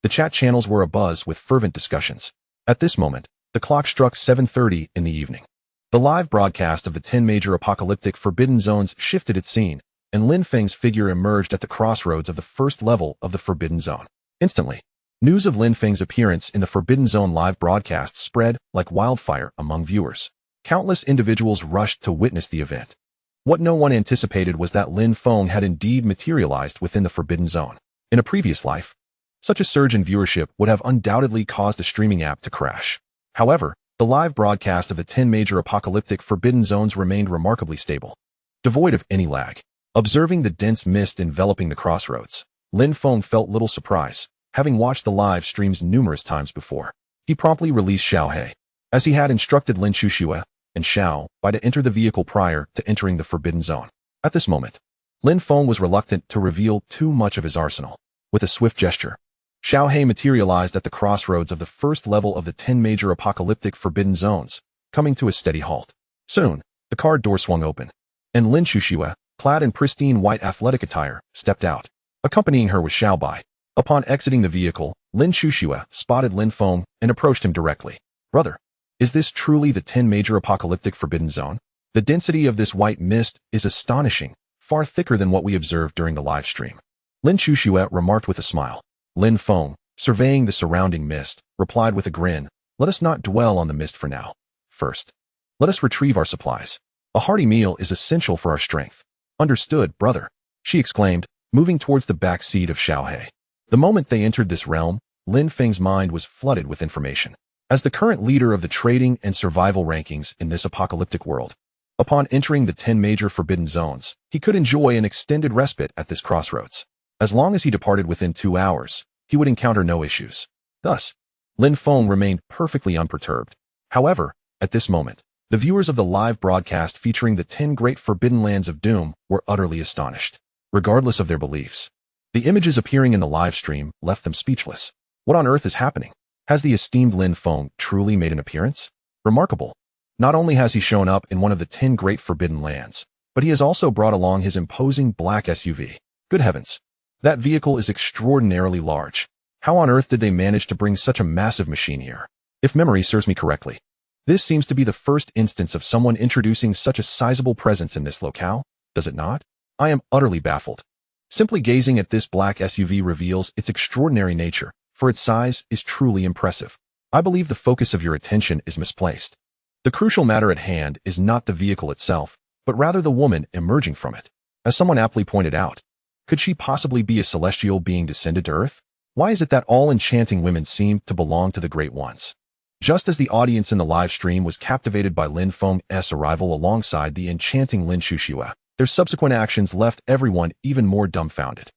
the chat channels were abuzz with fervent discussions. At this moment, the clock struck 7:30 in the evening. The live broadcast of the 10 major apocalyptic forbidden zones shifted its scene, and Lin Feng's figure emerged at the crossroads of the first level of the forbidden zone. Instantly, news of Lin Feng's appearance in the forbidden zone live broadcast spread like wildfire among viewers. Countless individuals rushed to witness the event. What no one anticipated was that Lin Feng had indeed materialized within the forbidden zone. In a previous life, such a surge in viewership would have undoubtedly caused a streaming app to crash. However, the live broadcast of the 10 major apocalyptic forbidden zones remained remarkably stable, devoid of any lag. Observing the dense mist enveloping the crossroads, Lin Feng felt little surprise, having watched the live streams numerous times before. He promptly released Xiao He, as he had instructed Lin Shuxue and Xiao Bai to enter the vehicle prior to entering the forbidden zone. At this moment, Lin Feng was reluctant to reveal too much of his arsenal. With a swift gesture, Xiao He materialized at the crossroads of the first level of the 10 major apocalyptic forbidden zones, coming to a steady halt. Soon, the car door swung open, and Lin Shuxue, clad in pristine white athletic attire, stepped out. Accompanying her was Xiao Bai. Upon exiting the vehicle, Lin Shuxue spotted Lin Feng and approached him directly. Brother, is this truly the 10 major apocalyptic forbidden zone? The density of this white mist is astonishing, far thicker than what we observed during the live stream. Lin Shuxue remarked with a smile. Lin Feng, surveying the surrounding mist, replied with a grin, let us not dwell on the mist for now. First, let us retrieve our supplies. A hearty meal is essential for our strength. Understood, brother, she exclaimed, moving towards the back seat of Xiao He. The moment they entered this realm, Lin Feng's mind was flooded with information. As the current leader of the trading and survival rankings in this apocalyptic world, upon entering the 10 major forbidden zones, he could enjoy an extended respite at this crossroads. As long as he departed within 2 hours, he would encounter no issues. Thus, Lin Feng remained perfectly unperturbed. However, at this moment, the viewers of the live broadcast featuring the 10 great forbidden lands of doom were utterly astonished. Regardless of their beliefs, the images appearing in the live stream left them speechless. What on earth is happening? Has the esteemed Lin Feng truly made an appearance? Remarkable. Not only has he shown up in one of the 10 great forbidden lands, but he has also brought along his imposing black SUV. Good heavens. That vehicle is extraordinarily large. How on earth did they manage to bring such a massive machine here? If memory serves me correctly, this seems to be the first instance of someone introducing such a sizable presence in this locale, does it not? I am utterly baffled. Simply gazing at this black SUV reveals its extraordinary nature, for its size is truly impressive. I believe the focus of your attention is misplaced. The crucial matter at hand is not the vehicle itself, but rather the woman emerging from it. As someone aptly pointed out, could she possibly be a celestial being descended to Earth? Why is it that all enchanting women seem to belong to the Great Ones? Just as the audience in the live stream was captivated by Lin Feng's arrival alongside the enchanting Lin Shuxue, their subsequent actions left everyone even more dumbfounded.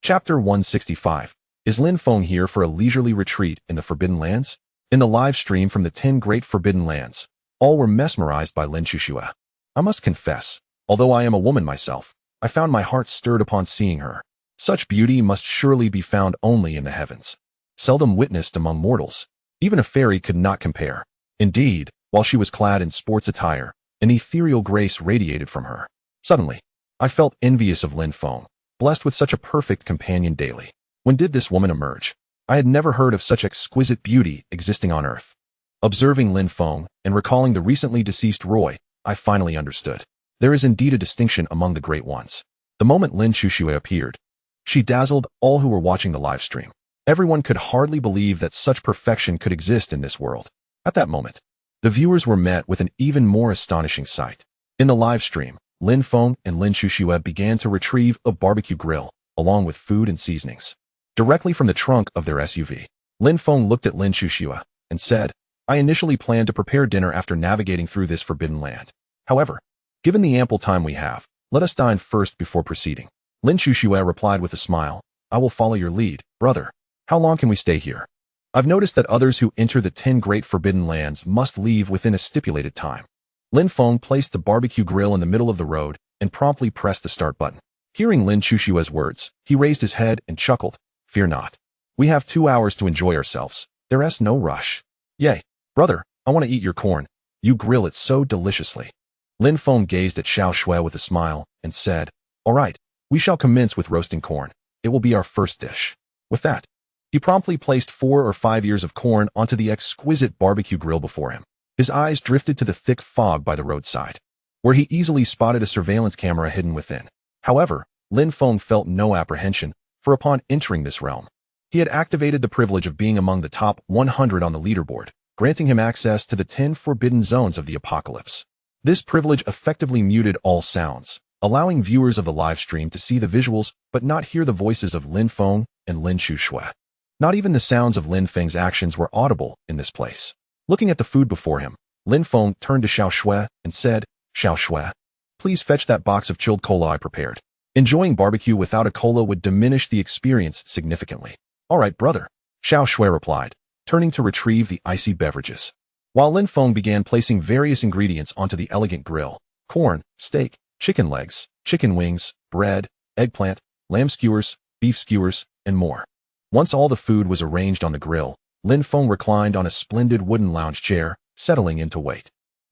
Chapter 165. Is Lin Feng here for a leisurely retreat in the Forbidden Lands? In the live stream from the 10 great Forbidden Lands, all were mesmerized by Lin Shuxue. I must confess, although I am a woman myself, I found my heart stirred upon seeing her. Such beauty must surely be found only in the heavens, seldom witnessed among mortals. Even a fairy could not compare. Indeed, while she was clad in sports attire, An ethereal grace radiated from her. Suddenly, I felt envious of Lin Feng, blessed with such a perfect companion daily. When did this woman emerge? I had never heard of such exquisite beauty existing on Earth. Observing Lin Feng and recalling the recently deceased Roy, I finally understood. There is indeed a distinction among the great ones. The moment Lin Xuxue appeared, she dazzled all who were watching the live stream. Everyone could hardly believe that such perfection could exist in this world. At that moment, the viewers were met with an even more astonishing sight. In the live stream, Lin Feng and Lin Xuxue began to retrieve a barbecue grill, along with food and seasonings, directly from the trunk of their SUV. Lin Feng looked at Lin Xuxue and said, "I initially planned to prepare dinner after navigating through this forbidden land. However, given the ample time we have, let us dine first before proceeding." Lin Xuxue replied with a smile, "I will follow your lead, brother. How long can we stay here? I've noticed that others who enter the 10 great forbidden lands must leave within a stipulated time." Lin Feng placed the barbecue grill in the middle of the road and promptly pressed the start button. Hearing Lin Xuxue's words, he raised his head and chuckled, "Fear not. We have 2 hours to enjoy ourselves. There's no rush." "Yay, brother, I want to eat your corn. You grill it so deliciously." Lin Feng gazed at Xiao Shui with a smile and said, "All right, we shall commence with roasting corn. It will be our first dish." With that, he promptly placed 4 or 5 ears of corn onto the exquisite barbecue grill before him. His eyes drifted to the thick fog by the roadside, where he easily spotted a surveillance camera hidden within. However, Lin Feng felt no apprehension, for upon entering this realm, he had activated the privilege of being among the top 100 on the leaderboard, granting him access to the 10 forbidden zones of the apocalypse. This privilege effectively muted all sounds, allowing viewers of the live stream to see the visuals but not hear the voices of Lin Feng and Lin Xuxue. Not even the sounds of Lin Feng's actions were audible in this place. Looking at the food before him, Lin Feng turned to Xiao Shui and said, "Xiao Shui, please fetch that box of chilled cola I prepared. Enjoying barbecue without a cola would diminish the experience significantly." "All right, brother," Xiao Shui replied, turning to retrieve the icy beverages. While Lin Feng began placing various ingredients onto the elegant grill: corn, steak, chicken legs, chicken wings, bread, eggplant, lamb skewers, beef skewers, and more. Once all the food was arranged on the grill, Lin Feng reclined on a splendid wooden lounge chair, settling into wait.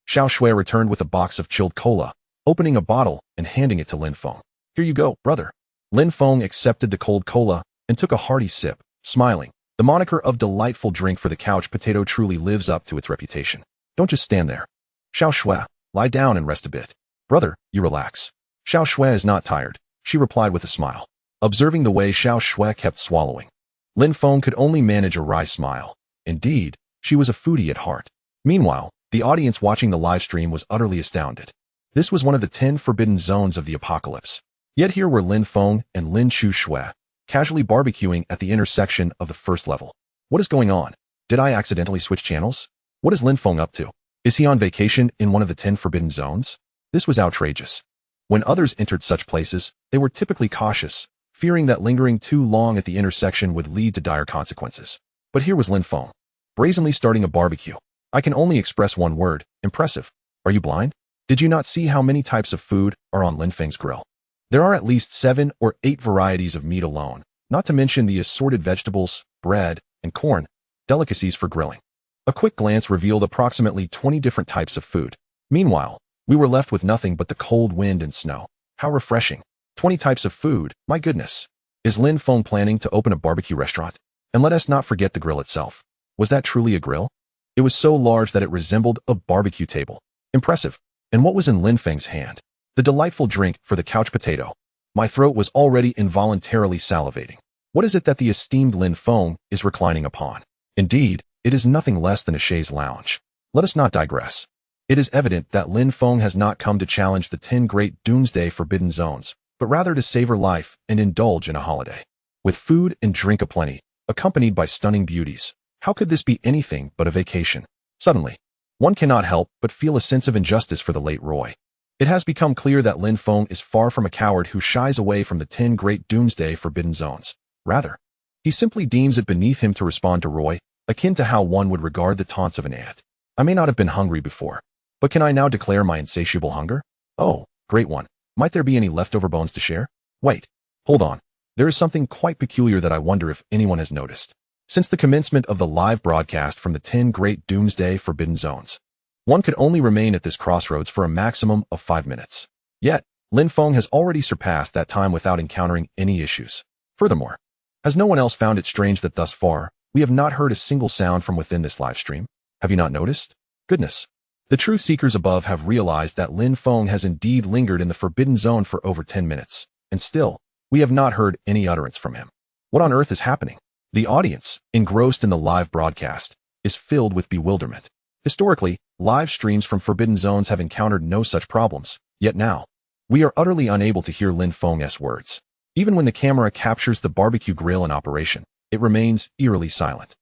Xiao Shui returned with a box of chilled cola, opening a bottle and handing it to Lin Feng. "Here you go, brother." Lin Feng accepted the cold cola and took a hearty sip, smiling. The moniker of delightful drink for the couch potato truly lives up to its reputation. "Don't just stand there. Xiao Shui, lie down and rest a bit." "Brother, you relax. Xiao Shui is not tired," she replied with a smile. Observing the way Xiao Shui kept swallowing, Lin Feng could only manage a wry smile. Indeed, she was a foodie at heart. Meanwhile, the audience watching the live stream was utterly astounded. This was one of the 10 forbidden zones of the apocalypse. Yet here were Lin Feng and Lin Xuxue, casually barbecuing at the intersection of the first level. What is going on? Did I accidentally switch channels? What is Lin Feng up to? Is he on vacation in one of the 10 forbidden zones? This was outrageous. When others entered such places, they were typically cautious, fearing that lingering too long at the intersection would lead to dire consequences. But here was Lin Feng, brazenly starting a barbecue. I can only express one word: impressive. Are you blind? Did you not see how many types of food are on Lin Feng's grill? There are at least 7 or 8 varieties of meat alone, not to mention the assorted vegetables, bread, and corn, delicacies for grilling. A quick glance revealed approximately 20 different types of food. Meanwhile, we were left with nothing but the cold wind and snow. How refreshing. 20 types of food, my goodness. Is Lin Feng planning to open a barbecue restaurant? And let us not forget the grill itself. Was that truly a grill? It was so large that it resembled a barbecue table. Impressive. And what was in Lin Feng's hand? The delightful drink for the couch potato. My throat was already involuntarily salivating. What is it that the esteemed Lin Feng is reclining upon? Indeed, it is nothing less than a chaise lounge. Let us not digress. It is evident that Lin Feng has not come to challenge the 10 great doomsday forbidden zones, but rather to savor life and indulge in a holiday. With food and drink aplenty, accompanied by stunning beauties, how could this be anything but a vacation? Suddenly, one cannot help but feel a sense of injustice for the late Roy. It has become clear that Lin Feng is far from a coward who shies away from the 10 great doomsday forbidden zones. Rather, he simply deems it beneath him to respond to Roy, akin to how one would regard the taunts of an ant. I may not have been hungry before, but can I now declare my insatiable hunger? Oh, great one. Might there be any leftover bones to share? Wait, hold on. There is something quite peculiar that I wonder if anyone has noticed. Since the commencement of the live broadcast from the 10 great doomsday forbidden zones, One could only remain at this crossroads for a maximum of 5 minutes. Yet, Lin Feng has already surpassed that time without encountering any issues. Furthermore, has no one else found it strange that thus far, we have not heard a single sound from within this live stream? Have you not noticed? Goodness. The truth seekers above have realized that Lin Feng has indeed lingered in the forbidden zone for over 10 minutes, and still, we have not heard any utterance from him. What on earth is happening? The audience, engrossed in the live broadcast, is filled with bewilderment. Historically, live streams from forbidden zones have encountered no such problems, yet now, we are utterly unable to hear Lin Feng's words. Even when the camera captures the barbecue grill in operation, it remains eerily silent.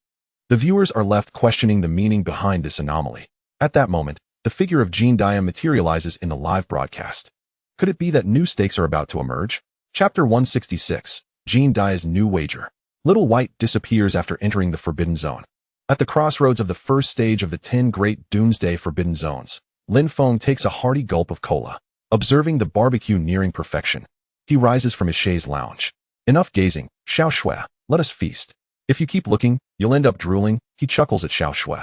The viewers are left questioning the meaning behind this anomaly. At that moment, the figure of Jean Dia materializes in the live broadcast. Could it be that new stakes are about to emerge? Chapter 166, Jean Dia's New Wager. Little White disappears after entering the Forbidden Zone. At the crossroads of the first stage of the 10 Great Doomsday Forbidden Zones, Lin Feng takes a hearty gulp of cola. Observing the barbecue nearing perfection, he rises from his chaise lounge. Enough gazing, Xiao Shui, let us feast. If you keep looking, you'll end up drooling, he chuckles at Xiao Shui,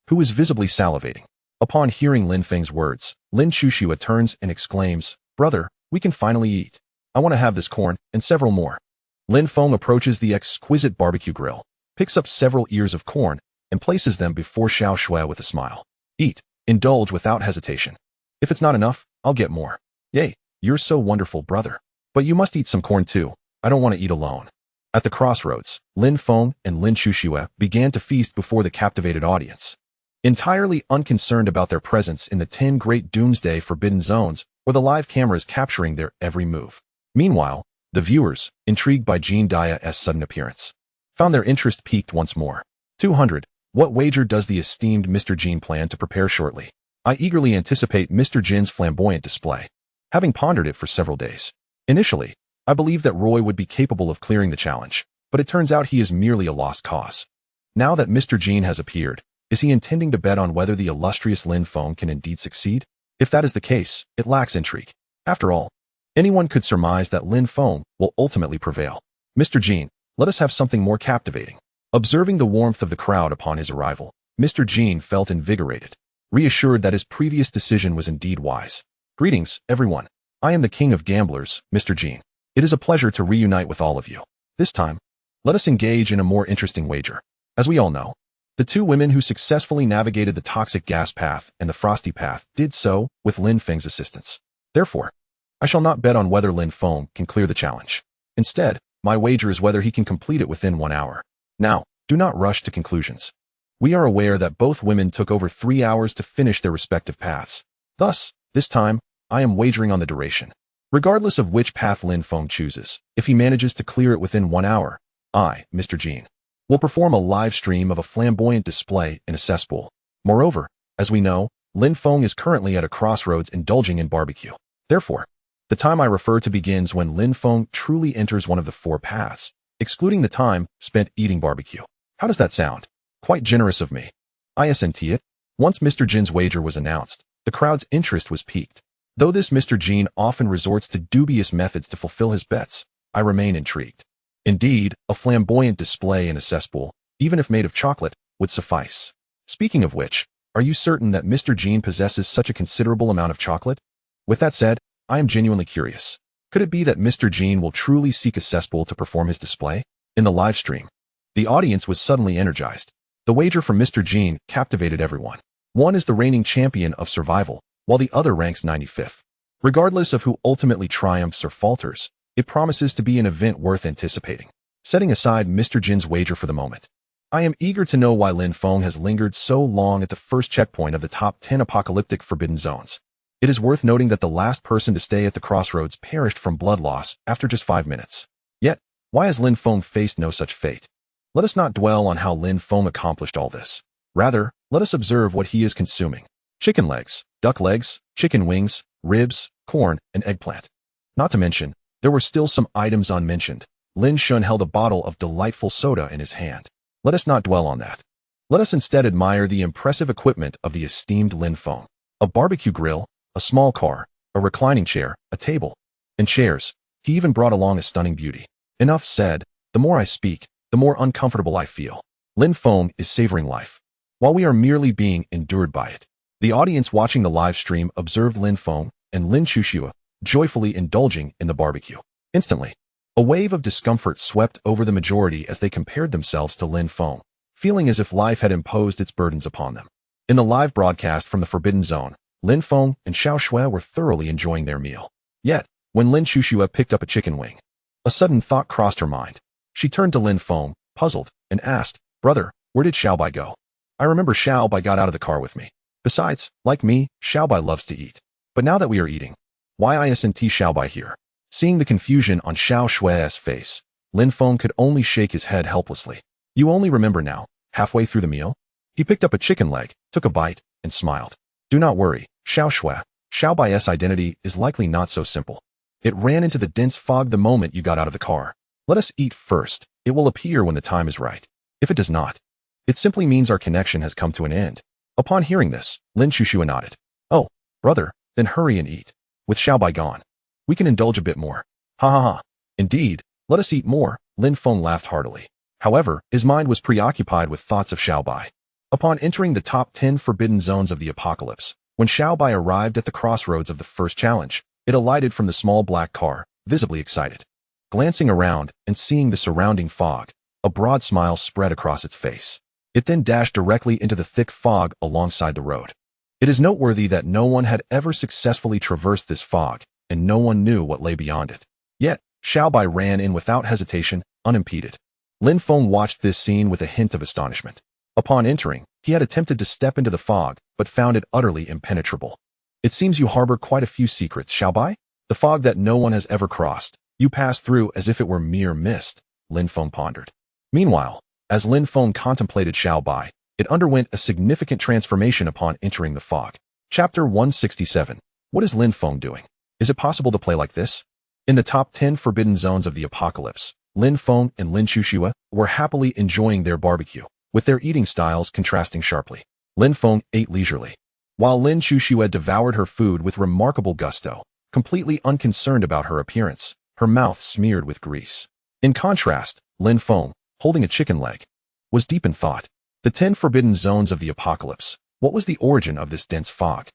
who is visibly salivating. Upon hearing Lin Feng's words, Lin Chuxua turns and exclaims, "Brother, we can finally eat. I want to have this corn, and several more." Lin Feng approaches the exquisite barbecue grill, picks up several ears of corn, and places them before Xiao Shui with a smile. "Eat, indulge without hesitation. If it's not enough, I'll get more." "Yay, you're so wonderful, brother. But you must eat some corn too. I don't want to eat alone." At the crossroads, Lin Feng and Lin Chuxua began to feast before the captivated audience. Entirely unconcerned about their presence in the 10 Great Doomsday Forbidden Zones, where the live cameras capturing their every move. Meanwhile, the viewers, intrigued by Jean Dia's sudden appearance, found their interest piqued once more. 200. What wager does the esteemed Mr. Jean plan to prepare shortly? I eagerly anticipate Mr. Jin's flamboyant display, having pondered it for several days. Initially, I believed that Roy would be capable of clearing the challenge, but it turns out he is merely a lost cause. Now that Mr. Jean has appeared, is he intending to bet on whether the illustrious Lin Feng can indeed succeed? If that is the case, it lacks intrigue. After all, anyone could surmise that Lin Feng will ultimately prevail. Mr. Jean, let us have something more captivating. Observing the warmth of the crowd upon his arrival, Mr. Jean felt invigorated, reassured that his previous decision was indeed wise. Greetings, everyone. I am the king of gamblers, Mr. Jean. It is a pleasure to reunite with all of you. This time, let us engage in a more interesting wager. As we all know, the two women who successfully navigated the toxic gas path and the frosty path did so with Lin Feng's assistance. Therefore, I shall not bet on whether Lin Feng can clear the challenge. Instead, my wager is whether he can complete it within 1 hour. Now, do not rush to conclusions. We are aware that both women took over 3 hours to finish their respective paths. Thus, this time, I am wagering on the duration. Regardless of which path Lin Feng chooses, if he manages to clear it within 1 hour, I, Mr. Jean, will perform a live stream of a flamboyant display in a cesspool. Moreover, as we know, Lin Feng is currently at a crossroads indulging in barbecue. Therefore, the time I refer to begins when Lin Feng truly enters one of the 4 paths, excluding the time spent eating barbecue. How does that sound? Quite generous of me. I assent it. Once Mr. Jin's wager was announced, the crowd's interest was piqued. Though this Mr. Jean often resorts to dubious methods to fulfill his bets, I remain intrigued. Indeed, a flamboyant display in a cesspool, even if made of chocolate, would suffice. Speaking of which, are you certain that Mr. Jean possesses such a considerable amount of chocolate? With that said, I am genuinely curious. Could it be that Mr. Jean will truly seek a cesspool to perform his display? In the live stream, the audience was suddenly energized. The wager from Mr. Jean captivated everyone. One is the reigning champion of survival, while the other ranks 95th. Regardless of who ultimately triumphs or falters, it promises to be an event worth anticipating. Setting aside Mr. Jin's wager for the moment, I am eager to know why Lin Feng has lingered so long at the first checkpoint of the top 10 apocalyptic forbidden zones. It is worth noting that the last person to stay at the crossroads perished from blood loss after just 5 minutes. Yet, why has Lin Feng faced no such fate? Let us not dwell on how Lin Feng accomplished all this. Rather, let us observe what he is consuming. Chicken legs, duck legs, chicken wings, ribs, corn, and eggplant. Not to mention, there were still some items unmentioned. Lin Shun held a bottle of delightful soda in his hand. Let us not dwell on that. Let us instead admire the impressive equipment of the esteemed Lin Feng. A barbecue grill, a small car, a reclining chair, a table, and chairs. He even brought along a stunning beauty. Enough said. The more I speak, the more uncomfortable I feel. Lin Feng is savoring life, while we are merely being endured by it. The audience watching the live stream observed Lin Feng and Lin Chuxue joyfully indulging in the barbecue. Instantly, a wave of discomfort swept over the majority as they compared themselves to Lin Feng, feeling as if life had imposed its burdens upon them. In the live broadcast from the Forbidden Zone, Lin Feng and Xiao Shui were thoroughly enjoying their meal. Yet, when Lin Chuxue picked up a chicken wing, a sudden thought crossed her mind. She turned to Lin Feng, puzzled, and asked, "Brother, where did Xiaobai go? I remember Xiaobai got out of the car with me. Besides, like me, Xiaobai loves to eat. But now that we are eating, why isn't Xiaobai here?" Seeing the confusion on Xiao Shui's face, Lin Feng could only shake his head helplessly. "You only remember now, halfway through the meal?" He picked up a chicken leg, took a bite, and smiled. "Do not worry, Xiao Shui. Xiaobai's identity is likely not so simple. It ran into the dense fog the moment you got out of the car. Let us eat first. It will appear when the time is right. If it does not, it simply means our connection has come to an end." Upon hearing this, Lin Chuxue nodded. "Oh, brother, then hurry and eat. With Xiaobai gone, we can indulge a bit more." "Ha ha ha. Indeed, let us eat more." Lin Feng laughed heartily. However, his mind was preoccupied with thoughts of Xiaobai. Upon entering the top 10 forbidden zones of the apocalypse, when Xiaobai arrived at the crossroads of the first challenge, it alighted from the small black car, visibly excited. Glancing around and seeing the surrounding fog, a broad smile spread across its face. It then dashed directly into the thick fog alongside the road. It is noteworthy that no one had ever successfully traversed this fog, and no one knew what lay beyond it. Yet, Xiaobai ran in without hesitation, unimpeded. Lin Feng watched this scene with a hint of astonishment. Upon entering, he had attempted to step into the fog, but found it utterly impenetrable. "It seems you harbor quite a few secrets, Xiaobai? The fog that no one has ever crossed, you pass through as if it were mere mist," Lin Feng pondered. Meanwhile, as Lin Feng contemplated Xiaobai, it underwent a significant transformation upon entering the fog. Chapter 167. What is Lin Feng doing? Is it possible to play like this? In the top 10 forbidden zones of the apocalypse, Lin Feng and Lin Chuxue were happily enjoying their barbecue, with their eating styles contrasting sharply. Lin Feng ate leisurely, while Lin Chuxue devoured her food with remarkable gusto, completely unconcerned about her appearance, her mouth smeared with grease. In contrast, Lin Feng, holding a chicken leg, was deep in thought. The 10 forbidden zones of the apocalypse. What was the origin of this dense fog?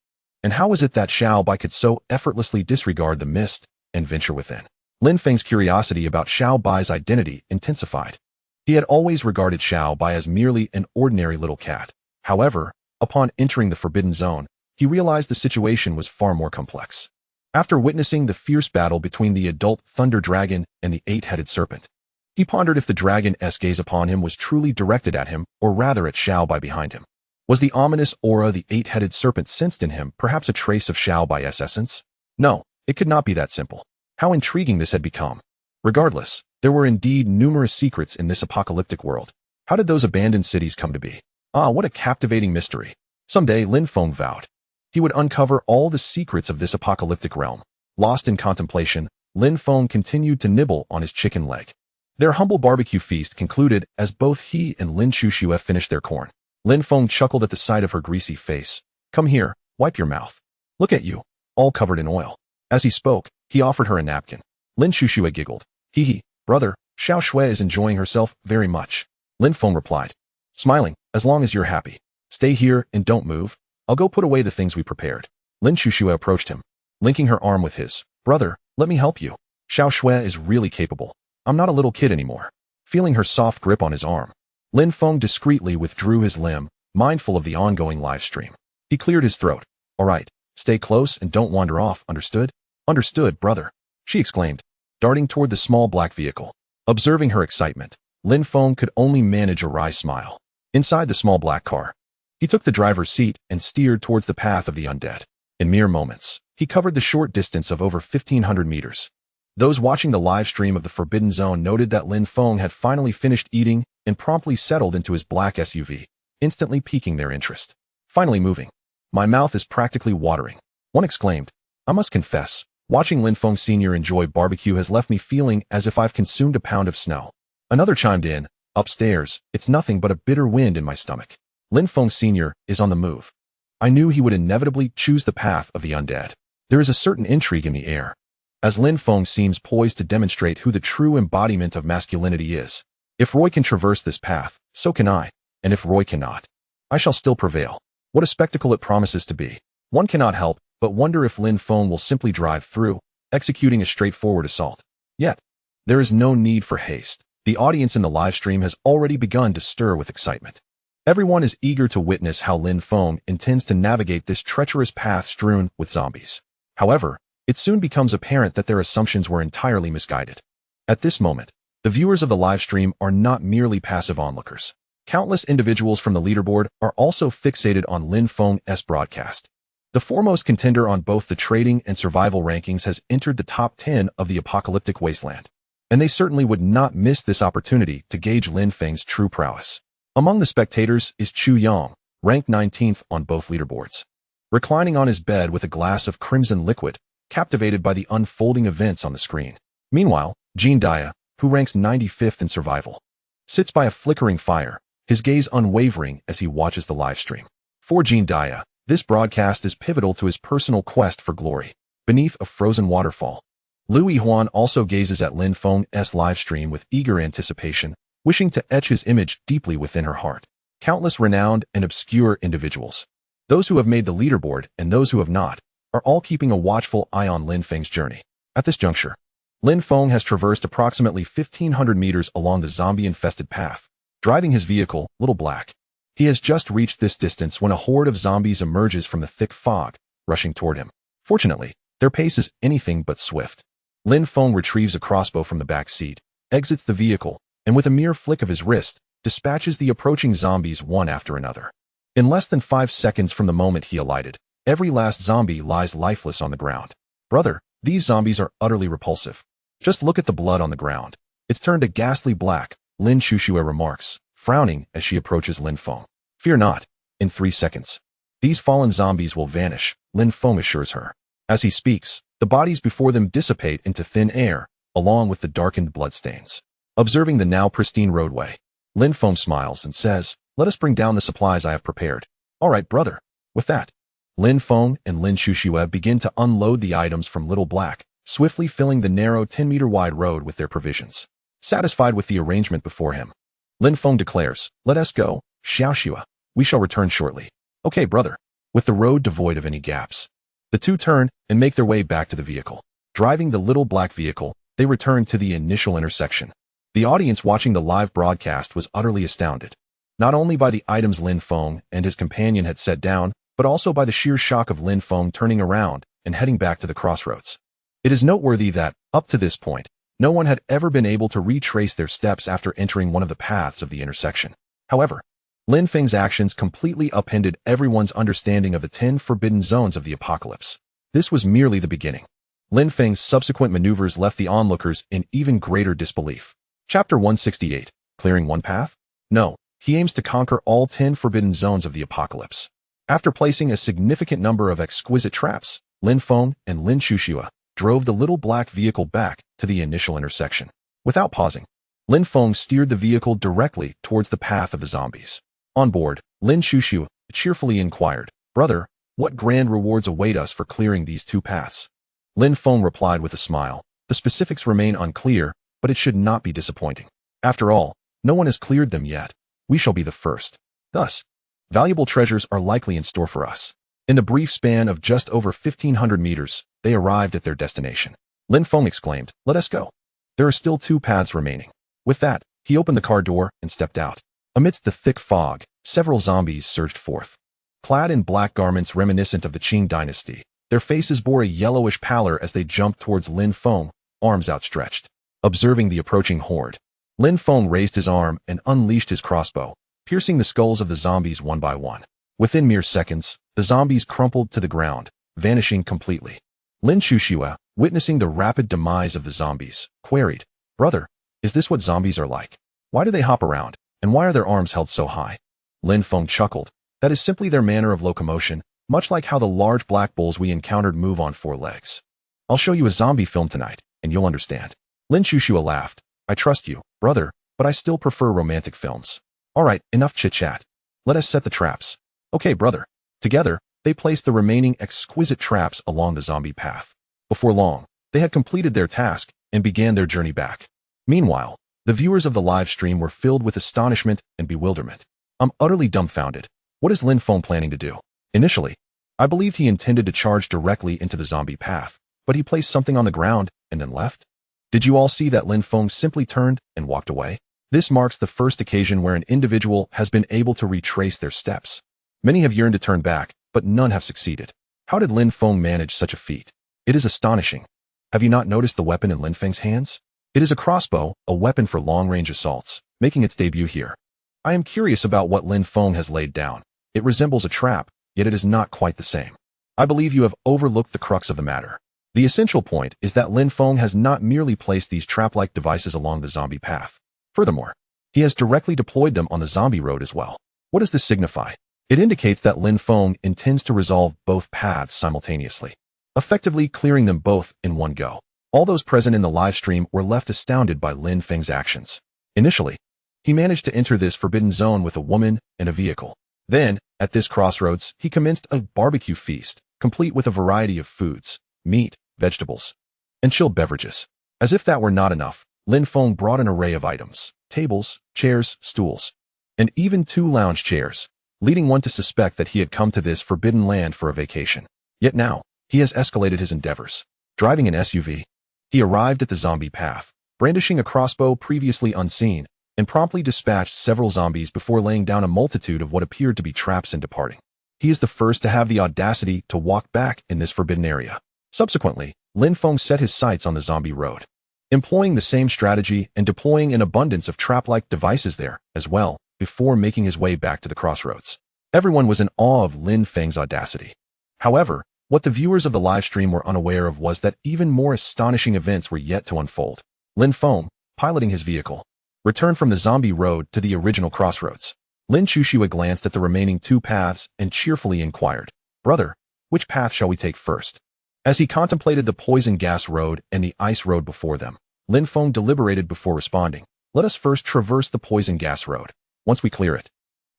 And how is it that Xiaobai could so effortlessly disregard the mist and venture within? Lin Feng's curiosity about Xiaobai's identity intensified. He had always regarded Xiaobai as merely an ordinary little cat. However, upon entering the forbidden zone, he realized the situation was far more complex. After witnessing the fierce battle between the adult thunder dragon and the 8-headed serpent, he pondered if the dragon's gaze upon him was truly directed at him, or rather at Xiaobai behind him. Was the ominous aura the 8-headed serpent sensed in him perhaps a trace of Xiaobai's essence? No, it could not be that simple. How intriguing this had become. Regardless, there were indeed numerous secrets in this apocalyptic world. How did those abandoned cities come to be? Ah, what a captivating mystery. Someday, Lin Feng vowed, he would uncover all the secrets of this apocalyptic realm. Lost in contemplation, Lin Feng continued to nibble on his chicken leg. Their humble barbecue feast concluded as both he and Lin Chuxue finished their corn. Lin Feng chuckled at the sight of her greasy face. "Come here, wipe your mouth. Look at you, all covered in oil." As he spoke, he offered her a napkin. Lin Chuxue giggled. "Hee hee, brother, Xiao Shui is enjoying herself very much." Lin Feng replied, smiling, "As long as you're happy. Stay here and don't move. I'll go put away the things we prepared." Lin Chuxue approached him, linking her arm with his. "Brother, let me help you. Xiao Shui is really capable. I'm not a little kid anymore." Feeling her soft grip on his arm, Lin Feng discreetly withdrew his limb, mindful of the ongoing live stream. He cleared his throat. "All right, stay close and don't wander off, understood?" "Understood, brother," she exclaimed, darting toward the small black vehicle. Observing her excitement, Lin Feng could only manage a wry smile. Inside the small black car, he took the driver's seat and steered towards the path of the undead. In mere moments, he covered the short distance of over 1,500 meters. Those watching the live stream of the Forbidden Zone noted that Lin Feng had finally finished eating and promptly settled into his black SUV, instantly piquing their interest. "Finally moving. My mouth is practically watering," one exclaimed. "I must confess, watching Lin Feng Sr. enjoy barbecue has left me feeling as if I've consumed a pound of snow." Another chimed in, "Upstairs, it's nothing but a bitter wind in my stomach. Lin Feng Sr. is on the move. I knew he would inevitably choose the path of the undead. There is a certain intrigue in the air, as Lin Feng seems poised to demonstrate who the true embodiment of masculinity is. If Roy can traverse this path, so can I, and if Roy cannot, I shall still prevail." What a spectacle it promises to be. One cannot help but wonder if Lin Feng will simply drive through, executing a straightforward assault. Yet, there is no need for haste. The audience in the live stream has already begun to stir with excitement. Everyone is eager to witness how Lin Feng intends to navigate this treacherous path strewn with zombies. However, it soon becomes apparent that their assumptions were entirely misguided. At this moment, the viewers of the live stream are not merely passive onlookers. Countless individuals from the leaderboard are also fixated on Lin Feng's broadcast. The foremost contender on both the trading and survival rankings has entered the top 10 of the apocalyptic wasteland, and they certainly would not miss this opportunity to gauge Lin Feng's true prowess. Among the spectators is Chu Yang, ranked 19th on both leaderboards. Reclining on his bed with a glass of crimson liquid, captivated by the unfolding events on the screen. Meanwhile, Jean Dia, who ranks 95th in survival, sits by a flickering fire, his gaze unwavering as he watches the live stream. For Jean Dia, this broadcast is pivotal to his personal quest for glory. Beneath a frozen waterfall, Liu Yihuan also gazes at Lin Feng's live stream with eager anticipation, wishing to etch his image deeply within her heart. Countless renowned and obscure individuals, those who have made the leaderboard and those who have not, are all keeping a watchful eye on Lin Feng's journey. At this juncture, Lin Feng has traversed approximately 1,500 meters along the zombie-infested path, driving his vehicle, Little Black. He has just reached this distance when a horde of zombies emerges from the thick fog, rushing toward him. Fortunately, their pace is anything but swift. Lin Feng retrieves a crossbow from the back seat, exits the vehicle, and with a mere flick of his wrist, dispatches the approaching zombies one after another. In less than 5 seconds from the moment he alighted, every last zombie lies lifeless on the ground. Brother, these zombies are utterly repulsive. Just look at the blood on the ground. It's turned a ghastly black, Lin Shushue remarks, frowning as she approaches Lin Feng. Fear not. In 3 seconds, these fallen zombies will vanish, Lin Feng assures her. As he speaks, the bodies before them dissipate into thin air, along with the darkened bloodstains. Observing the now pristine roadway, Lin Feng smiles and says, "Let us bring down the supplies I have prepared." "All right, brother." With that, Lin Feng and Lin Shushue begin to unload the items from Little Black, swiftly filling the narrow 10-meter-wide road with their provisions. Satisfied with the arrangement before him, Lin Feng declares, "Let us go, Xiaoxua. We shall return shortly." "Okay, brother." With the road devoid of any gaps, the two turn and make their way back to the vehicle. Driving the Little Black vehicle, they return to the initial intersection. The audience watching the live broadcast was utterly astounded, not only by the items Lin Feng and his companion had set down, but also by the sheer shock of Lin Feng turning around and heading back to the crossroads. It is noteworthy that, up to this point, no one had ever been able to retrace their steps after entering one of the paths of the intersection. However, Lin Feng's actions completely upended everyone's understanding of the 10 forbidden zones of the apocalypse. This was merely the beginning. Lin Feng's subsequent maneuvers left the onlookers in even greater disbelief. Chapter 168, Clearing One Path? No, he aims to conquer all 10 forbidden zones of the apocalypse. After placing a significant number of exquisite traps, Lin Feng and Lin Shushue drove the Little Black vehicle back to the initial intersection. Without pausing, Lin Feng steered the vehicle directly towards the path of the zombies. On board, Lin Shushue cheerfully inquired, "Brother, what grand rewards await us for clearing these 2 paths?" Lin Feng replied with a smile, "The specifics remain unclear, but it should not be disappointing. After all, no one has cleared them yet. We shall be the first. Thus, valuable treasures are likely in store for us." In the brief span of just over 1,500 meters, they arrived at their destination. Lin Feng exclaimed, "Let us go. There are still 2 paths remaining." With that, he opened the car door and stepped out. Amidst the thick fog, several zombies surged forth. Clad in black garments reminiscent of the Qing dynasty, their faces bore a yellowish pallor as they jumped towards Lin Feng, arms outstretched. Observing the approaching horde, Lin Feng raised his arm and unleashed his crossbow, piercing the skulls of the zombies one by one. Within mere seconds, the zombies crumpled to the ground, vanishing completely. Lin Shushue, witnessing the rapid demise of the zombies, queried, "Brother, is this what zombies are like? Why do they hop around, and why are their arms held so high?" Lin Feng chuckled, "That is simply their manner of locomotion, much like how the large black bulls we encountered move on 4 legs. I'll show you a zombie film tonight, and you'll understand." Lin Shushue laughed, "I trust you, brother, but I still prefer romantic films." "All right, enough chit-chat. Let us set the traps." "Okay, brother." Together, they placed the remaining exquisite traps along the zombie path. Before long, they had completed their task and began their journey back. Meanwhile, the viewers of the live stream were filled with astonishment and bewilderment. "I'm utterly dumbfounded. What is Lin Feng planning to do? Initially, I believed he intended to charge directly into the zombie path, but he placed something on the ground and then left. Did you all see that Lin Feng simply turned and walked away? This marks the first occasion where an individual has been able to retrace their steps. Many have yearned to turn back, but none have succeeded. How did Lin Feng manage such a feat? It is astonishing. Have you not noticed the weapon in Lin Feng's hands? It is a crossbow, a weapon for long-range assaults, making its debut here. I am curious about what Lin Feng has laid down. It resembles a trap, yet it is not quite the same. I believe you have overlooked the crux of the matter. The essential point is that Lin Feng has not merely placed these trap-like devices along the zombie path. Furthermore, he has directly deployed them on the zombie road as well. What does this signify? It indicates that Lin Feng intends to resolve both paths simultaneously, effectively clearing them both in one go. All those present in the live stream were left astounded by Lin Feng's actions. Initially, he managed to enter this forbidden zone with a woman and a vehicle. Then, at this crossroads, he commenced a barbecue feast, complete with a variety of foods, meat, vegetables, and chilled beverages. As if that were not enough, Lin Feng brought an array of items, tables, chairs, stools, and even 2 lounge chairs, leading one to suspect that he had come to this forbidden land for a vacation. Yet now, he has escalated his endeavors. Driving an SUV, he arrived at the zombie path, brandishing a crossbow previously unseen, and promptly dispatched several zombies before laying down a multitude of what appeared to be traps and departing. He is the first to have the audacity to walk back in this forbidden area. Subsequently, Lin Feng set his sights on the zombie road, employing the same strategy and deploying an abundance of trap-like devices there as well, before making his way back to the crossroads. Everyone was in awe of Lin Feng's audacity. However, what the viewers of the live stream were unaware of was that even more astonishing events were yet to unfold. Lin Feng, piloting his vehicle, returned from the zombie road to the original crossroads. Lin Chuxue glanced at the remaining 2 paths and cheerfully inquired, "Brother, which path shall we take first?" As he contemplated the poison gas road and the ice road before them, Lin Feng deliberated before responding. "Let us first traverse the poison gas road. Once we clear it,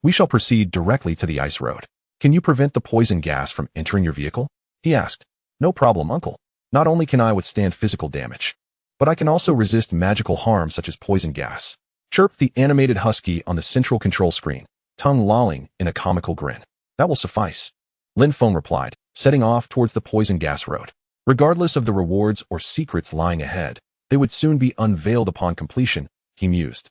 we shall proceed directly to the ice road. Can you prevent the poison gas from entering your vehicle?" he asked. "No problem, uncle. Not only can I withstand physical damage, but I can also resist magical harm such as poison gas," chirped the animated husky on the central control screen, tongue lolling in a comical grin. "That will suffice," Lin Feng replied, setting off towards the poison gas road. Regardless of the rewards or secrets lying ahead, they would soon be unveiled upon completion, he mused.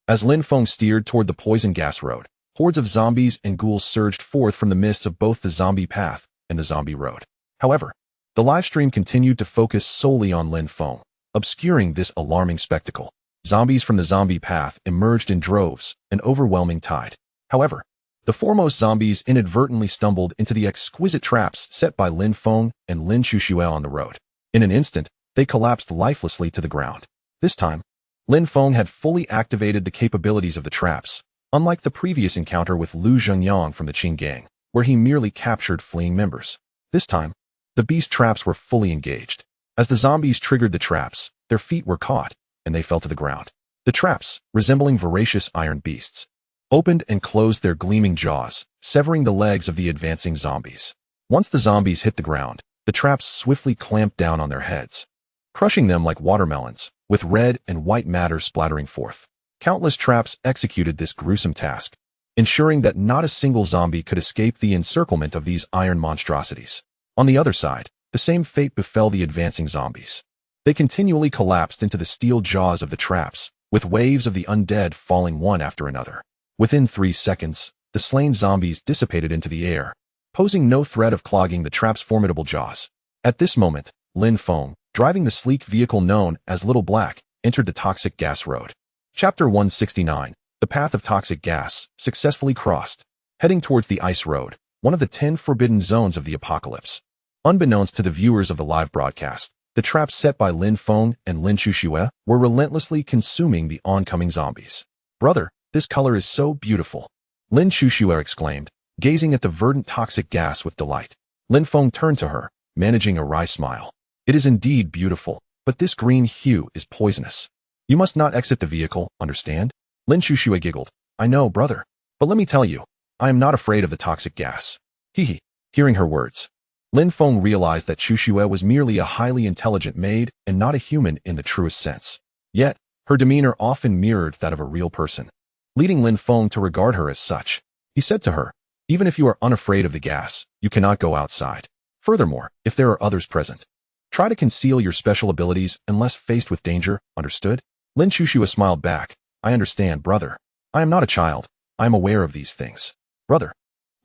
As Lin Feng steered toward the poison gas road, hordes of zombies and ghouls surged forth from the midst of both the zombie path and the zombie road. However, the live stream continued to focus solely on Lin Feng, obscuring this alarming spectacle. Zombies from the zombie path emerged in droves, an overwhelming tide. However, the foremost zombies inadvertently stumbled into the exquisite traps set by Lin Feng and Lin Chuxue on the road. In an instant, they collapsed lifelessly to the ground. This time, Lin Feng had fully activated the capabilities of the traps, unlike the previous encounter with Lu Zhengyang from the Qing gang, where he merely captured fleeing members. This time, the beast traps were fully engaged. As the zombies triggered the traps, their feet were caught, and they fell to the ground. The traps, resembling voracious iron beasts, opened and closed their gleaming jaws, severing the legs of the advancing zombies. Once the zombies hit the ground, the traps swiftly clamped down on their heads, crushing them like watermelons, with red and white matter splattering forth. Countless traps executed this gruesome task, ensuring that not a single zombie could escape the encirclement of these iron monstrosities. On the other side, the same fate befell the advancing zombies. They continually collapsed into the steel jaws of the traps, with waves of the undead falling one after another. Within 3 seconds, the slain zombies dissipated into the air, posing no threat of clogging the trap's formidable jaws. At this moment, Lin Feng, driving the sleek vehicle known as Little Black, entered the toxic gas road. Chapter 169, The Path of Toxic Gas, successfully crossed, heading towards the ice road, one of the 10 forbidden zones of the apocalypse. Unbeknownst to the viewers of the live broadcast, the traps set by Lin Feng and Lin Chuxue were relentlessly consuming the oncoming zombies. "Brother, this color is so beautiful," Lin Chuxue exclaimed, gazing at the verdant toxic gas with delight. Lin Feng turned to her, managing a wry smile. "It is indeed beautiful, but this green hue is poisonous. You must not exit the vehicle, understand?" Lin Chuxue giggled. "I know, brother. But let me tell you, I am not afraid of the toxic gas." Hee. Hearing her words, Lin Feng realized that Chuxue was merely a highly intelligent maid and not a human in the truest sense. Yet, her demeanor often mirrored that of a real person, leading Lin Feng to regard her as such. He said to her, Even if you are unafraid of the gas, you cannot go outside. Furthermore, if there are others present, try to conceal your special abilities unless faced with danger, understood? Lin Chushua smiled back. I understand, brother. I am not a child. I am aware of these things. Brother.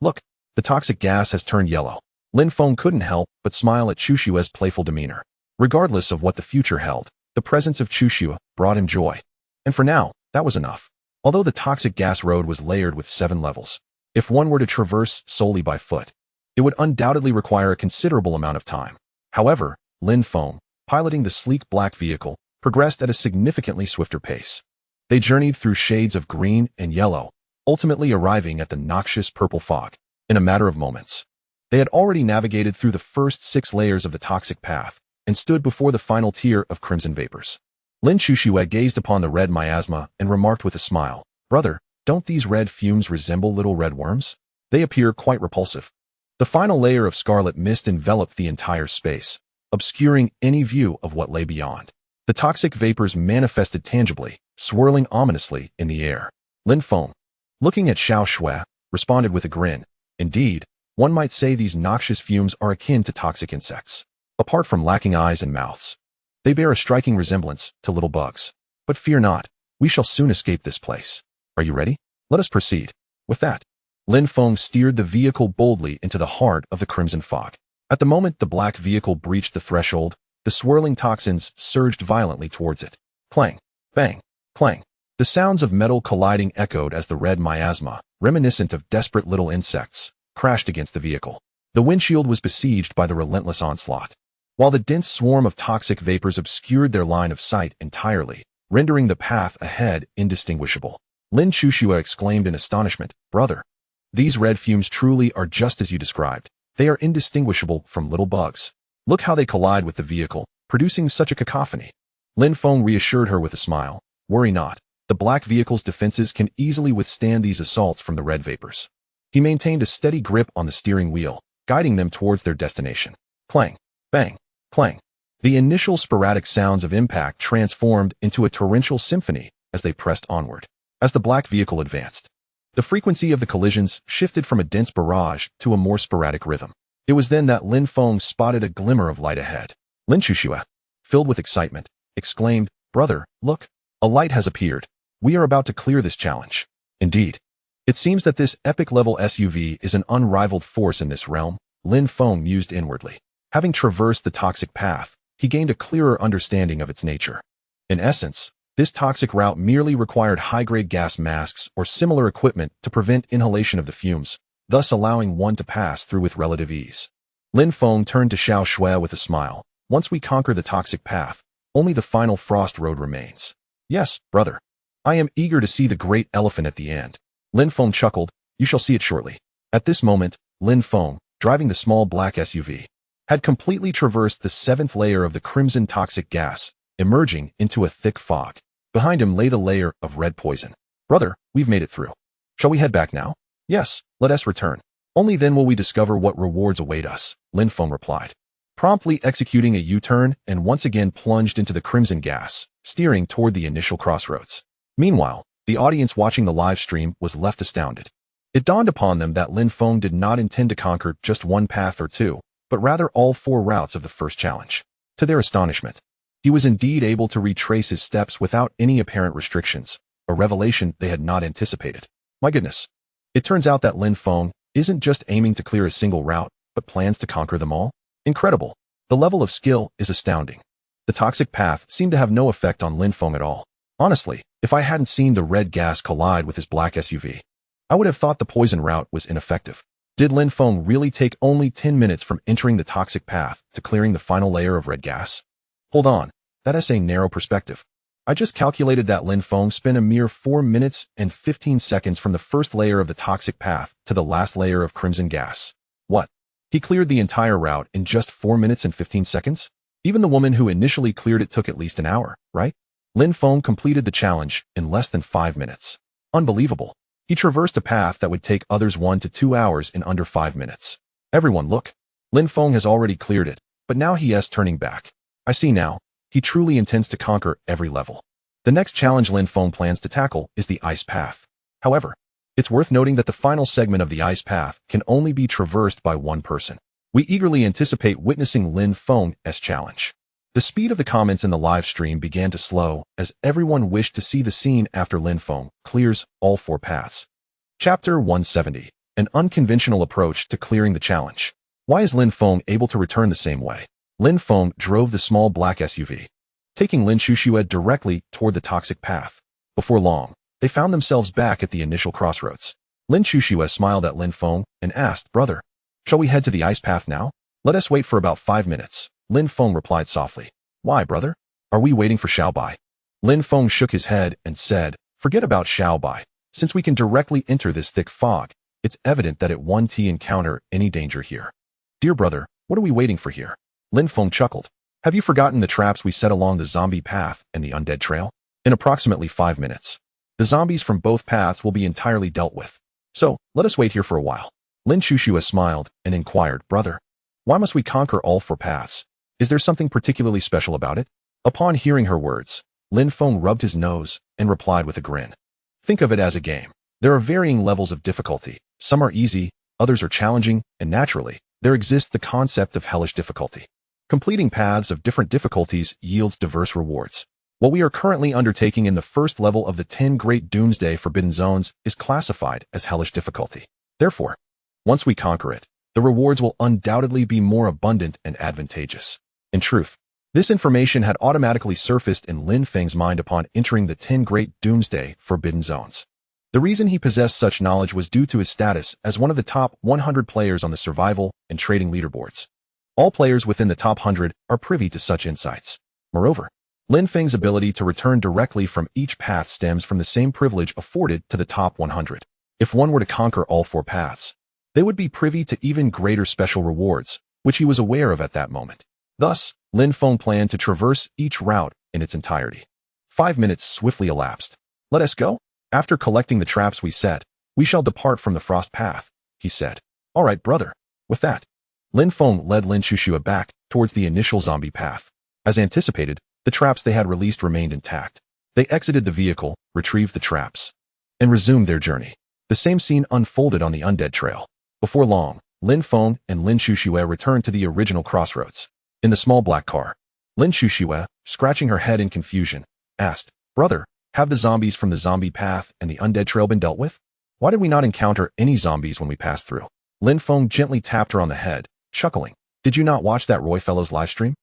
Look, the toxic gas has turned yellow. Lin Feng couldn't help but smile at Chushua's playful demeanor. Regardless of what the future held, the presence of Chushua brought him joy. And for now, that was enough. Although the toxic gas road was layered with 7 levels, if one were to traverse solely by foot, it would undoubtedly require a considerable amount of time. However, Lin Feng, piloting the sleek black vehicle, progressed at a significantly swifter pace. They journeyed through shades of green and yellow, ultimately arriving at the noxious purple fog. In a matter of moments, they had already navigated through the first 6 layers of the toxic path and stood before the final tier of crimson vapors. Lin Chushue gazed upon the red miasma and remarked with a smile, Brother, don't these red fumes resemble little red worms? They appear quite repulsive. The final layer of scarlet mist enveloped the entire space, obscuring any view of what lay beyond. The toxic vapors manifested tangibly, swirling ominously in the air. Lin Feng, looking at Xiao Shui, responded with a grin. Indeed, one might say these noxious fumes are akin to toxic insects. Apart from lacking eyes and mouths, they bear a striking resemblance to little bugs. But fear not, we shall soon escape this place. Are you ready? Let us proceed. With that, Lin Feng steered the vehicle boldly into the heart of the crimson fog. At the moment the black vehicle breached the threshold, the swirling toxins surged violently towards it. Clang, bang, clang. The sounds of metal colliding echoed as the red miasma, reminiscent of desperate little insects, crashed against the vehicle. The windshield was besieged by the relentless onslaught, while the dense swarm of toxic vapors obscured their line of sight entirely, rendering the path ahead indistinguishable. Lin Chushua exclaimed in astonishment, Brother, these red fumes truly are just as you described. They are indistinguishable from little bugs. Look how they collide with the vehicle, producing such a cacophony. Lin Feng reassured her with a smile. Worry not. The black vehicle's defenses can easily withstand these assaults from the red vapors. He maintained a steady grip on the steering wheel, guiding them towards their destination. Clang, bang, clang. The initial sporadic sounds of impact transformed into a torrential symphony as they pressed onward. As the black vehicle advanced, the frequency of the collisions shifted from a dense barrage to a more sporadic rhythm. It was then that Lin Feng spotted a glimmer of light ahead. Lin Chushua, filled with excitement, exclaimed, Brother, look, a light has appeared. We are about to clear this challenge. Indeed, it seems that this epic-level SUV is an unrivaled force in this realm, Lin Feng mused inwardly. Having traversed the toxic path, he gained a clearer understanding of its nature. In essence, this toxic route merely required high-grade gas masks or similar equipment to prevent inhalation of the fumes, thus allowing one to pass through with relative ease. Lin Feng turned to Xiao Shui with a smile. Once we conquer the toxic path, only the final frost road remains. Yes, brother. I am eager to see the great elephant at the end. Lin Feng chuckled. You shall see it shortly. At this moment, Lin Feng, driving the small black SUV, had completely traversed the 7th layer of the crimson toxic gas, emerging into a thick fog. Behind him lay the layer of red poison. Brother, we've made it through. Shall we head back now? Yes, let us return. Only then will we discover what rewards await us, Lin Feng replied, promptly executing a U-turn and once again plunged into the crimson gas, steering toward the initial crossroads. Meanwhile, the audience watching the live stream was left astounded. It dawned upon them that Lin Feng did not intend to conquer just one path or two, but rather all 4 routes of the first challenge. To their astonishment, he was indeed able to retrace his steps without any apparent restrictions, a revelation they had not anticipated. My goodness. It turns out that Lin Feng isn't just aiming to clear a single route, but plans to conquer them all. Incredible. The level of skill is astounding. The toxic path seemed to have no effect on Lin Feng at all. Honestly, if I hadn't seen the red gas collide with his black SUV, I would have thought the poison route was ineffective. Did Lin Feng really take only 10 minutes from entering the toxic path to clearing the final layer of red gas? Hold on, that is a narrow perspective. I just calculated that Lin Feng spent a mere 4 minutes and 15 seconds from the first layer of the toxic path to the last layer of crimson gas. What? He cleared the entire route in just 4 minutes and 15 seconds? Even the woman who initially cleared it took at least an hour, right? Lin Feng completed the challenge in less than 5 minutes. Unbelievable. He traversed a path that would take others 1 to 2 hours in under 5 minutes. Everyone look. Lin Feng has already cleared it, but now he is turning back. I see now. He truly intends to conquer every level. The next challenge Lin Feng plans to tackle is the ice path. However, It's worth noting that the final segment of the ice path can only be traversed by one person. We eagerly anticipate witnessing Lin Feng's challenge. The speed of the comments in the live stream began to slow as everyone wished to see the scene after Lin Feng clears all 4 paths. Chapter 170. An unconventional approach to clearing the challenge. Why is Lin Feng able to return the same way? Lin Feng drove the small black SUV, taking Lin Xuxue directly toward the toxic path. Before long, they found themselves back at the initial crossroads. Lin Xuxue smiled at Lin Feng and asked, "Brother, shall we head to the ice path now?" "Let us wait for about 5 minutes," Lin Feng replied softly. "Why, brother? Are we waiting for Xiaobai?" Lin Feng shook his head and said, "Forget about Xiaobai. Since we can directly enter this thick fog, it's evident that it won't encounter any danger here." "Dear brother, what are we waiting for here?" Lin Feng chuckled. "Have you forgotten the traps we set along the zombie path and the undead trail? In approximately 5 minutes, the zombies from both paths will be entirely dealt with. So, let us wait here for a while." Lin Xuxue smiled and inquired, "Brother, why must we conquer all 4 paths? Is there something particularly special about it?" Upon hearing her words, Lin Feng rubbed his nose and replied with a grin. "Think of it as a game. There are varying levels of difficulty. Some are easy, others are challenging, and naturally, there exists the concept of hellish difficulty. Completing paths of different difficulties yields diverse rewards. What we are currently undertaking in the first level of the 10 Great Doomsday Forbidden Zones is classified as hellish difficulty. Therefore, once we conquer it, the rewards will undoubtedly be more abundant and advantageous." In truth, this information had automatically surfaced in Lin Feng's mind upon entering the 10 Great Doomsday Forbidden Zones. The reason he possessed such knowledge was due to his status as one of the top 100 players on the survival and trading leaderboards. All players within the top 100 are privy to such insights. Moreover, Lin Feng's ability to return directly from each path stems from the same privilege afforded to the top 100. If one were to conquer all 4 paths, they would be privy to even greater special rewards, which he was aware of at that moment. Thus, Lin Feng planned to traverse each route in its entirety. 5 minutes swiftly elapsed. "Let us go. After collecting the traps we set, we shall depart from the frost path," he said. "All right, brother." With that, Lin Feng led Lin Xuxue back towards the initial zombie path. As anticipated, the traps they had released remained intact. They exited the vehicle, retrieved the traps, and resumed their journey. The same scene unfolded on the undead trail. Before long, Lin Feng and Lin Xuxue returned to the original crossroads. In the small black car, Lin Xuxue, scratching her head in confusion, asked, "Brother, have the zombies from the zombie path and the undead trail been dealt with? Why did we not encounter any zombies when we passed through?" Lin Feng gently tapped her on the head, chuckling. "Did you not watch that Roy fellow's livestream?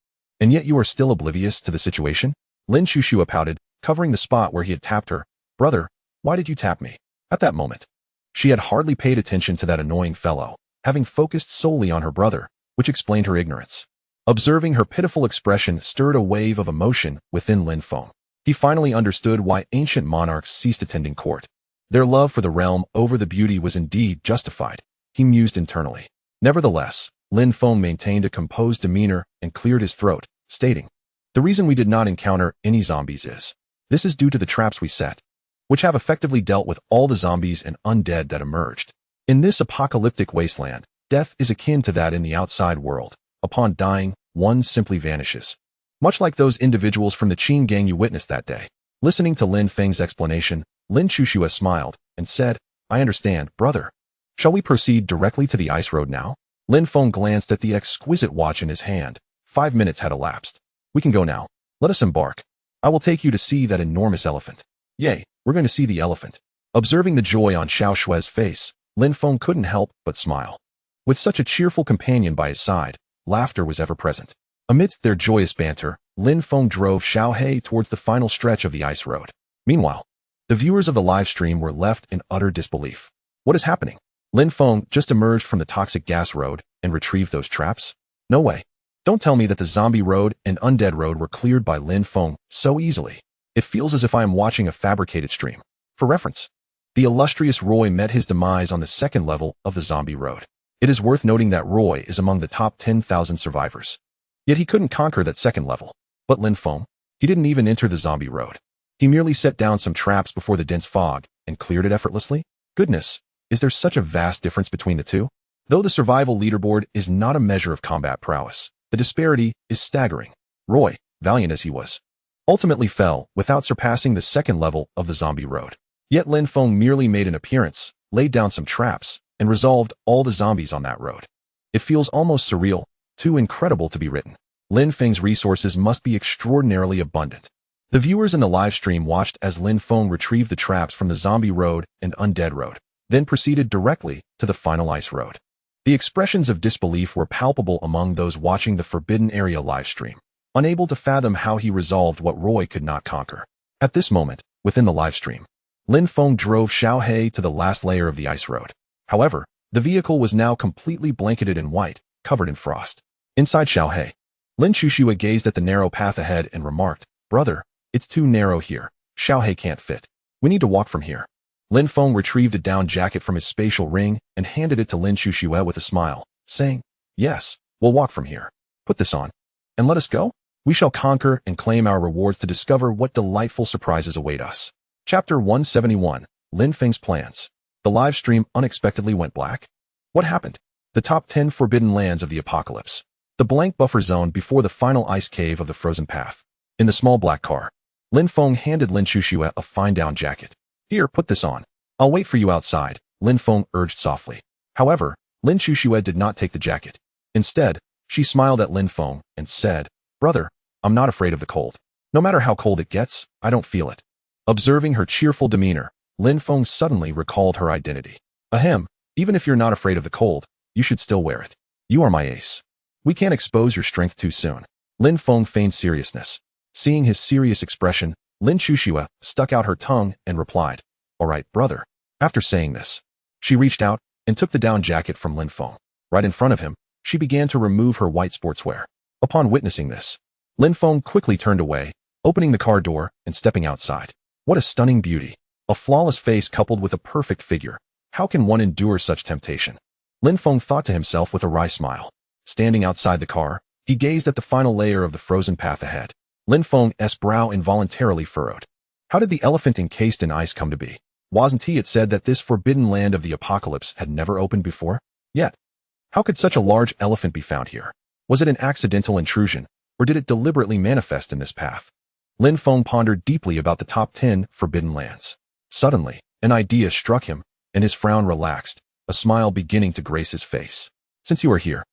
And yet you are still oblivious to the situation?" Lin Xuxue pouted, covering the spot where he had tapped her. "Brother, why did you tap me?" At that moment, she had hardly paid attention to that annoying fellow, having focused solely on her brother, which explained her ignorance. Observing her pitiful expression stirred a wave of emotion within Lin Feng. He finally understood why ancient monarchs ceased attending court. Their love for the realm over the beauty was indeed justified, he mused internally. Nevertheless, Lin Feng maintained a composed demeanor and cleared his throat, stating, "The reason we did not encounter any zombies is, this is due to the traps we set, which have effectively dealt with all the zombies and undead that emerged. In this apocalyptic wasteland, death is akin to that in the outside world. Upon dying, one simply vanishes. Much like those individuals from the Qin gang you witnessed that day." Listening to Lin Feng's explanation, Lin Xuxue smiled and said, "I understand, brother. Shall we proceed directly to the ice road now?" Lin Feng glanced at the exquisite watch in his hand. 5 minutes had elapsed. "We can go now. Let us embark. I will take you to see that enormous elephant." "Yay, we're going to see the elephant." Observing the joy on Xiao Shue's face, Lin Feng couldn't help but smile. With such a cheerful companion by his side, laughter was ever present. Amidst their joyous banter, Lin Feng drove Xiao He towards the final stretch of the ice road. Meanwhile, the viewers of the live stream were left in utter disbelief. What is happening? Lin Feng just emerged from the toxic gas road and retrieved those traps? No way. Don't tell me that the zombie road and undead road were cleared by Lin Feng so easily. It feels as if I am watching a fabricated stream. For reference, the illustrious Roy met his demise on the second level of the zombie road. It is worth noting that Roy is among the top 10,000 survivors. Yet he couldn't conquer that second level. But Lin Feng, he didn't even enter the zombie road. He merely set down some traps before the dense fog and cleared it effortlessly. Goodness, is there such a vast difference between the two? Though the survival leaderboard is not a measure of combat prowess, the disparity is staggering. Roy, valiant as he was, ultimately fell without surpassing the second level of the zombie road. Yet Lin Feng merely made an appearance, laid down some traps, and resolved all the zombies on that road. It feels almost surreal, too incredible to be written. Lin Feng's resources must be extraordinarily abundant. The viewers in the live stream watched as Lin Feng retrieved the traps from the zombie road and undead road, then proceeded directly to the final ice road. The expressions of disbelief were palpable among those watching the Forbidden Area live stream, unable to fathom how he resolved what Roy could not conquer. At this moment, within the live stream, Lin Feng drove Xiaohe to the last layer of the ice road. However, the vehicle was now completely blanketed in white, covered in frost. Inside Xiaohe, Lin Chuxue gazed at the narrow path ahead and remarked, "Brother, it's too narrow here. Xiaohe can't fit. We need to walk from here." Lin Feng retrieved a down jacket from his spatial ring and handed it to Lin Chuxue with a smile, saying, "Yes, we'll walk from here. Put this on, and let us go. We shall conquer and claim our rewards to discover what delightful surprises await us." Chapter 171, Lin Feng's Plans. The live stream unexpectedly went black. What happened? The top 10 forbidden lands of the apocalypse. The blank buffer zone before the final ice cave of the frozen path. In the small black car, Lin Feng handed Lin Chuxue a fine down jacket. "Here, put this on. I'll wait for you outside," Lin Feng urged softly. However, Lin Chuxue did not take the jacket. Instead, she smiled at Lin Feng and said, "Brother, I'm not afraid of the cold. No matter how cold it gets, I don't feel it." Observing her cheerful demeanor, Lin Feng suddenly recalled her identity. "Ahem, even if you're not afraid of the cold, you should still wear it. You are my ace. We can't expose your strength too soon." Lin Feng feigned seriousness. Seeing his serious expression, Lin Chuxue stuck out her tongue and replied, "All right, brother." After saying this, she reached out and took the down jacket from Lin Feng. Right in front of him, she began to remove her white sportswear. Upon witnessing this, Lin Feng quickly turned away, opening the car door and stepping outside. What a stunning beauty. A flawless face coupled with a perfect figure. How can one endure such temptation? Lin Feng thought to himself with a wry smile. Standing outside the car, he gazed at the final layer of the frozen path ahead. Lin Feng's brow involuntarily furrowed. How did the elephant encased in ice come to be? Wasn't it said that this forbidden land of the apocalypse had never opened before? Yet, how could such a large elephant be found here? Was it an accidental intrusion, or did it deliberately manifest in this path? Lin Feng pondered deeply about the top 10 forbidden lands. Suddenly, an idea struck him, and his frown relaxed, a smile beginning to grace his face. "Since you are here,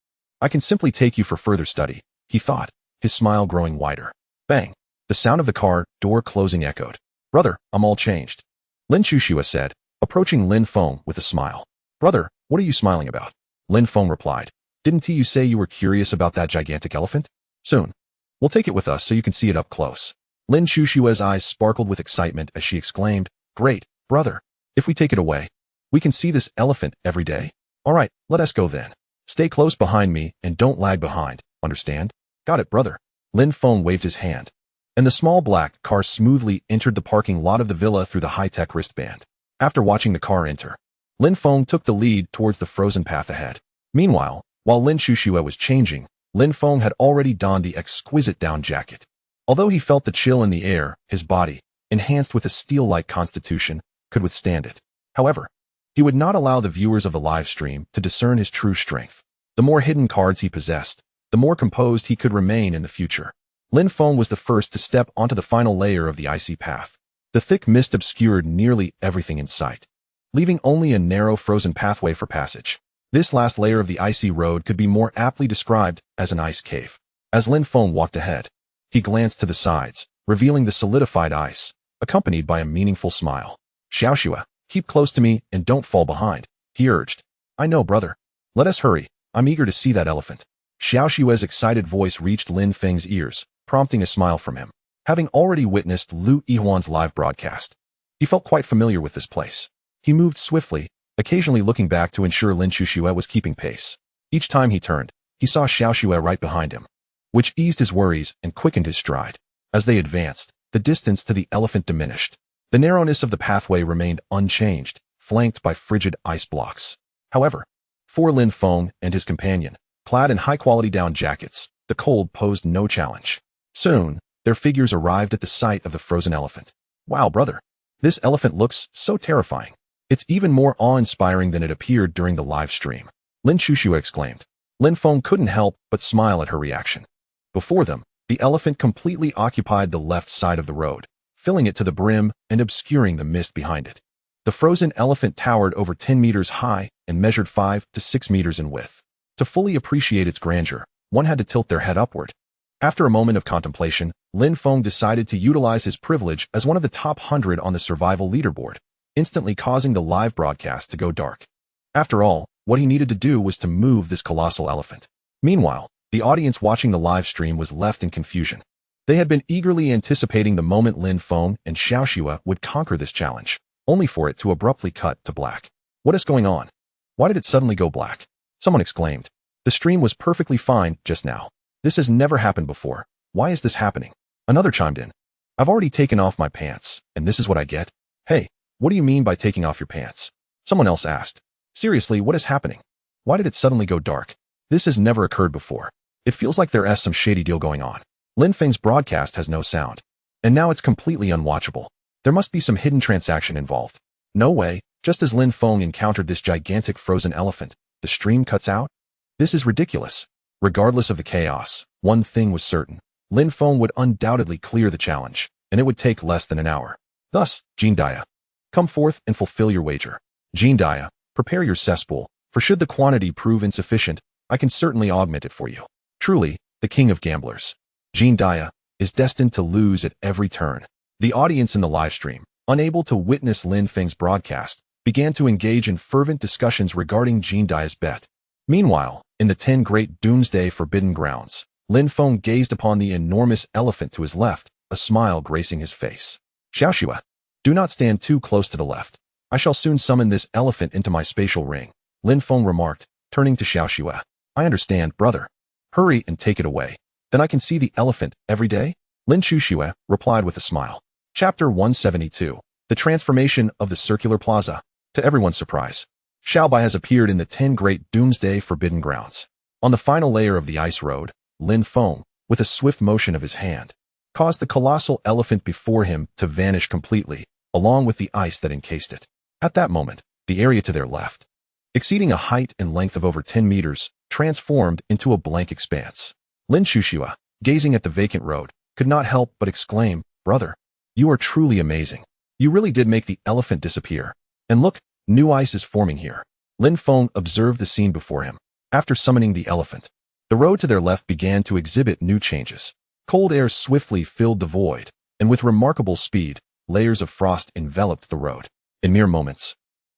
I can simply take you for further study," he thought, his smile growing wider. Bang! The sound of the car door closing echoed. "Brother, I'm all changed," Lin Chuxue said, approaching Lin Feng with a smile. "Brother, what are you smiling about?" Lin Feng replied, "Didn't you say you were curious about that gigantic elephant? Soon, we'll take it with us so you can see it up close." Lin Chuxue's eyes sparkled with excitement as she exclaimed, "Great, brother. If we take it away, we can see this elephant every day. All right, let us go then. Stay close behind me and don't lag behind, understand?" "Got it, brother." Lin Feng waved his hand, and the small black car smoothly entered the parking lot of the villa through the high-tech wristband. After watching the car enter, Lin Feng took the lead towards the frozen path ahead. Meanwhile, while Lin Chuxue was changing, Lin Feng had already donned the exquisite down jacket. Although he felt the chill in the air, his body, enhanced with a steel-like constitution, could withstand it. However, he would not allow the viewers of the live stream to discern his true strength. The more hidden cards he possessed, the more composed he could remain in the future. Lin Feng was the first to step onto the final layer of the icy path. The thick mist obscured nearly everything in sight, leaving only a narrow frozen pathway for passage. This last layer of the icy road could be more aptly described as an ice cave. As Lin Feng walked ahead, he glanced to the sides, revealing the solidified ice, accompanied by a meaningful smile. "Xiaoxue, keep close to me and don't fall behind," he urged. "I know, brother. Let us hurry. I'm eager to see that elephant." Xiaoxue's excited voice reached Lin Feng's ears, prompting a smile from him. Having already witnessed Lu Yihuan's live broadcast, he felt quite familiar with this place. He moved swiftly, occasionally looking back to ensure Lin Chuxue was keeping pace. Each time he turned, he saw Xiaoxue right behind him, which eased his worries and quickened his stride. As they advanced, the distance to the elephant diminished. The narrowness of the pathway remained unchanged, flanked by frigid ice blocks. However, for Lin Feng and his companion, clad in high-quality down jackets, the cold posed no challenge. Soon, their figures arrived at the site of the frozen elephant. "Wow, brother. This elephant looks so terrifying. It's even more awe-inspiring than it appeared during the live stream," Lin Chuxue exclaimed. Lin Feng couldn't help but smile at her reaction. Before them, the elephant completely occupied the left side of the road, filling it to the brim and obscuring the mist behind it. The frozen elephant towered over 10 meters high and measured 5 to 6 meters in width. To fully appreciate its grandeur, one had to tilt their head upward. After a moment of contemplation, Lin Feng decided to utilize his privilege as one of the top 100 on the survival leaderboard, instantly causing the live broadcast to go dark. After all, what he needed to do was to move this colossal elephant. Meanwhile, the audience watching the live stream was left in confusion. They had been eagerly anticipating the moment Lin Feng and Xiaoxue would conquer this challenge, only for it to abruptly cut to black. What is going on? Why did it suddenly go black? Someone exclaimed. The stream was perfectly fine just now. This has never happened before. Why is this happening? Another chimed in. I've already taken off my pants, and this is what I get? Hey, what do you mean by taking off your pants? Someone else asked. Seriously, what is happening? Why did it suddenly go dark? This has never occurred before. It feels like there is some shady deal going on. Lin Feng's broadcast has no sound. And now it's completely unwatchable. There must be some hidden transaction involved. No way, just as Lin Feng encountered this gigantic frozen elephant, the stream cuts out? This is ridiculous. Regardless of the chaos, one thing was certain. Lin Feng would undoubtedly clear the challenge, and it would take less than an hour. Thus, Jean Dia, come forth and fulfill your wager. Jean Dia, prepare your cesspool, for should the quantity prove insufficient, I can certainly augment it for you. Truly, the king of gamblers. Jean Dia is destined to lose at every turn. The audience in the live stream, unable to witness Lin Feng's broadcast, began to engage in fervent discussions regarding Jean Dia's bet. Meanwhile, in the 10 great doomsday forbidden grounds, Lin Feng gazed upon the enormous elephant to his left, a smile gracing his face. Xiaoxue, do not stand too close to the left. I shall soon summon this elephant into my spatial ring, Lin Feng remarked, turning to Xiaoxue. I understand, brother. Hurry and take it away. Then I can see the elephant every day? Lin Xiaoxue replied with a smile. Chapter 172. The Transformation of the Circular Plaza. To everyone's surprise, Xiaobai has appeared in the 10 great doomsday forbidden grounds. On the final layer of the ice road, Lin Feng, with a swift motion of his hand, caused the colossal elephant before him to vanish completely, along with the ice that encased it. At that moment, the area to their left, exceeding a height and length of over 10 meters, transformed into a blank expanse. Lin Xiaoxue, gazing at the vacant road, could not help but exclaim, Brother, you are truly amazing. You really did make the elephant disappear. And look, new ice is forming here. Lin Feng observed the scene before him. After summoning the elephant, the road to their left began to exhibit new changes. Cold air swiftly filled the void, and with remarkable speed, layers of frost enveloped the road. In mere moments,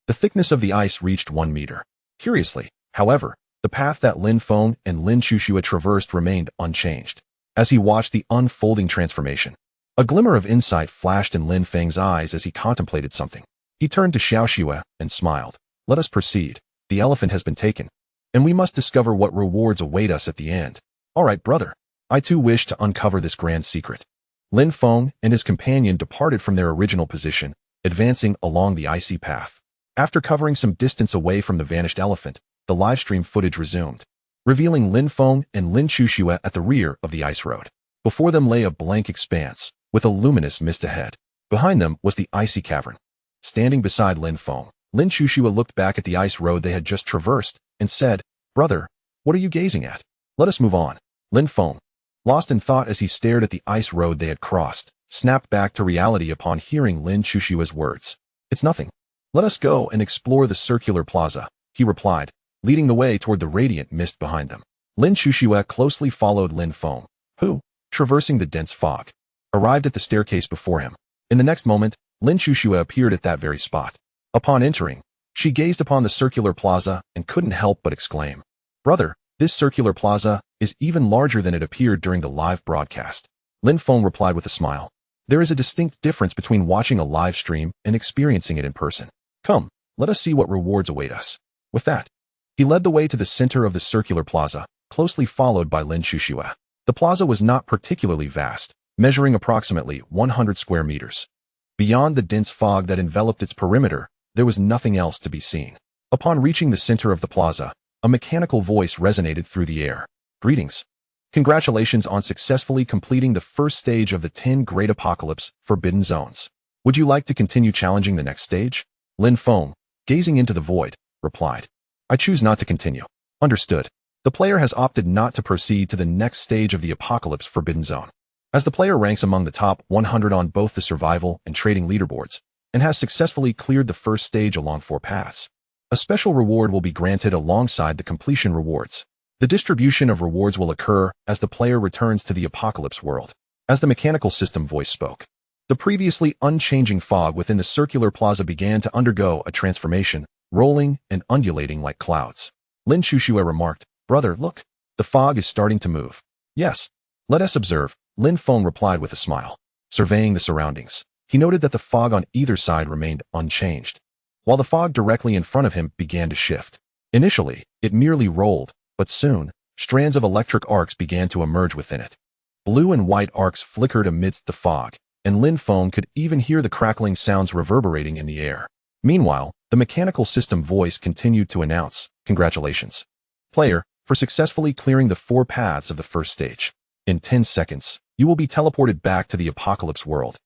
the thickness of the ice reached 1 meter. Curiously, however, the path that Lin Feng and Lin Xiaoxue traversed remained unchanged. As he watched the unfolding transformation, a glimmer of insight flashed in Lin Feng's eyes as he contemplated something. He turned to Xiaoxue and smiled. Let us proceed. The elephant has been taken, and we must discover what rewards await us at the end. All right, brother. I too wish to uncover this grand secret. Lin Feng and his companion departed from their original position, advancing along the icy path. After covering some distance away from the vanished elephant, the livestream footage resumed, revealing Lin Feng and Lin Xiaoxue at the rear of the ice road. Before them lay a blank expanse, with a luminous mist ahead. Behind them was the icy cavern. Standing beside Lin Feng, Lin Xiaoxue looked back at the ice road they had just traversed, and said, Brother, what are you gazing at? Let us move on. Lin Feng, lost in thought as he stared at the ice road they had crossed, snapped back to reality upon hearing Lin Xiaoxue's words. It's nothing. Let us go and explore the circular plaza, he replied, leading the way toward the radiant mist behind them. Lin Xiaoxue closely followed Lin Feng, who, traversing the dense fog, arrived at the staircase before him. In the next moment, Lin Xiaoxue appeared at that very spot. Upon entering, she gazed upon the circular plaza and couldn't help but exclaim, Brother, this circular plaza is even larger than it appeared during the live broadcast. Lin Feng replied with a smile. There is a distinct difference between watching a live stream and experiencing it in person. Come, let us see what rewards await us. With that, he led the way to the center of the circular plaza, closely followed by Lin Xiaoxue. The plaza was not particularly vast, measuring approximately 100 square meters. Beyond the dense fog that enveloped its perimeter, there was nothing else to be seen. Upon reaching the center of the plaza, a mechanical voice resonated through the air. Greetings. Congratulations on successfully completing the first stage of the 10 Great Apocalypse Forbidden Zones. Would you like to continue challenging the next stage? Lin Feng, gazing into the void, replied. I choose not to continue. Understood. The player has opted not to proceed to the next stage of the Apocalypse Forbidden Zone. As the player ranks among the top 100 on both the survival and trading leaderboards, and has successfully cleared the first stage along 4 paths. A special reward will be granted alongside the completion rewards. The distribution of rewards will occur as the player returns to the apocalypse world. As the mechanical system voice spoke, the previously unchanging fog within the circular plaza began to undergo a transformation, rolling and undulating like clouds. Lin Chuxue remarked, "Brother, look. The fog is starting to move." "Yes. Let us observe," Lin Feng replied with a smile. Surveying the surroundings, he noted that the fog on either side remained unchanged, while the fog directly in front of him began to shift. Initially, it merely rolled, but soon, strands of electric arcs began to emerge within it. Blue and white arcs flickered amidst the fog, and Lin Feng could even hear the crackling sounds reverberating in the air. Meanwhile, the mechanical system voice continued to announce, "Congratulations, player, for successfully clearing the 4 paths of the first stage. In 10 seconds, you will be teleported back to the apocalypse world,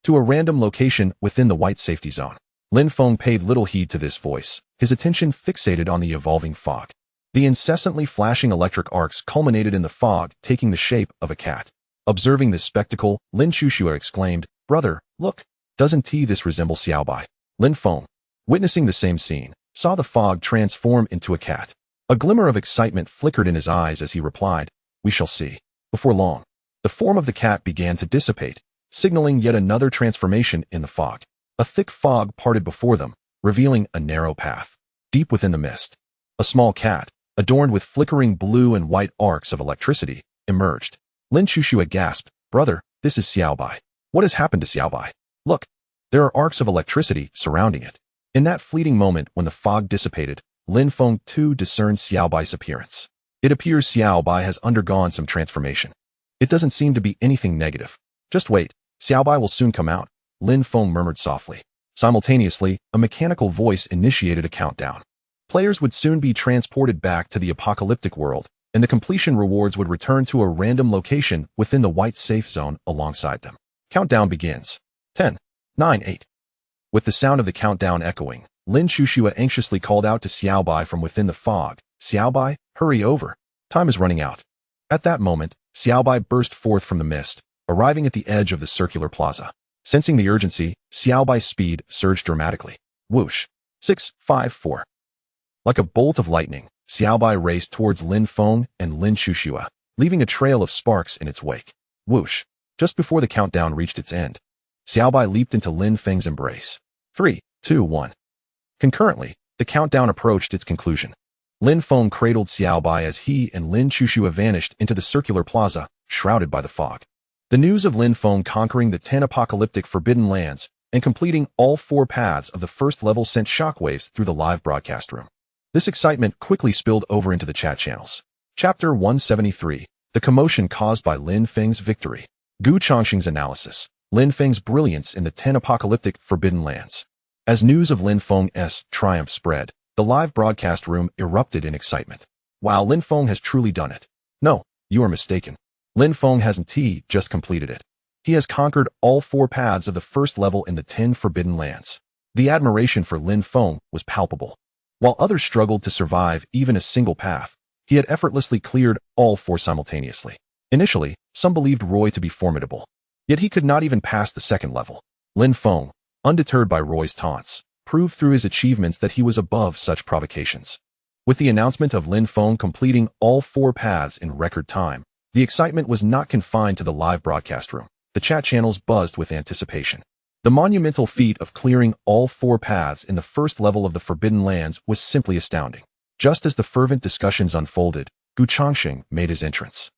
to a random location within the white safety zone." Lin Feng paid little heed to this voice, his attention fixated on the evolving fog. The incessantly flashing electric arcs culminated in the fog taking the shape of a cat. Observing this spectacle, Lin Chuxue exclaimed, "Brother, look, doesn't this resemble Xiaobai?" Lin Feng, witnessing the same scene, saw the fog transform into a cat. A glimmer of excitement flickered in his eyes as he replied, "We shall see." Before long, the form of the cat began to dissipate, signaling yet another transformation in the fog. A thick fog parted before them, revealing a narrow path. Deep within the mist, a small cat, adorned with flickering blue and white arcs of electricity, emerged. Lin Chuxue gasped, "Brother, this is Xiaobai. What has happened to Xiaobai? Look, there are arcs of electricity surrounding it." In that fleeting moment when the fog dissipated, Lin Feng too discerned Xiaobai's appearance. It appears Xiaobai has undergone some transformation. It doesn't seem to be anything negative. "Just wait, Xiaobai will soon come out," Lin Feng murmured softly. Simultaneously, a mechanical voice initiated a countdown. Players would soon be transported back to the apocalyptic world, and the completion rewards would return to a random location within the white safe zone alongside them. Countdown begins. 10, 9, 8. With the sound of the countdown echoing, Lin Chuxue anxiously called out to Xiaobai from within the fog, "Xiaobai, hurry over. Time is running out." At that moment, Xiaobai burst forth from the mist, arriving at the edge of the circular plaza. Sensing the urgency, Xiaobai's speed surged dramatically. Whoosh. 6, 5, 4. Like a bolt of lightning, Xiaobai raced towards Lin Feng and Lin Chuxue, leaving a trail of sparks in its wake. Whoosh. Just before the countdown reached its end, Xiaobai leaped into Lin Feng's embrace. 3, 2, 1. Concurrently, the countdown approached its conclusion. Lin Feng cradled Xiaobai as he and Lin Chuxue vanished into the circular plaza, shrouded by the fog. The news of Lin Feng conquering the 10 apocalyptic forbidden lands and completing all 4 paths of the first level sent shockwaves through the live broadcast room. This excitement quickly spilled over into the chat channels. Chapter 173, The Commotion Caused by Lin Feng's Victory. Gu Chongqing's analysis. Lin Feng's brilliance in the 10 apocalyptic forbidden lands. As news of Lin Feng's triumph spread, the live broadcast room erupted in excitement. "Wow, Lin Feng has truly done it." "No, you are mistaken. Lin Feng hasn't just completed it. He has conquered all 4 paths of the first level in the 10 forbidden lands." The admiration for Lin Feng was palpable. While others struggled to survive even a single path, he had effortlessly cleared all 4 simultaneously. Initially, some believed Roy to be formidable, yet he could not even pass the second level. Lin Feng, undeterred by Roy's taunts, proved through his achievements that he was above such provocations. With the announcement of Lin Feng completing all 4 paths in record time, the excitement was not confined to the live broadcast room. The chat channels buzzed with anticipation. The monumental feat of clearing all 4 paths in the first level of the Forbidden Lands was simply astounding. Just as the fervent discussions unfolded, Gu Chongqing made his entrance.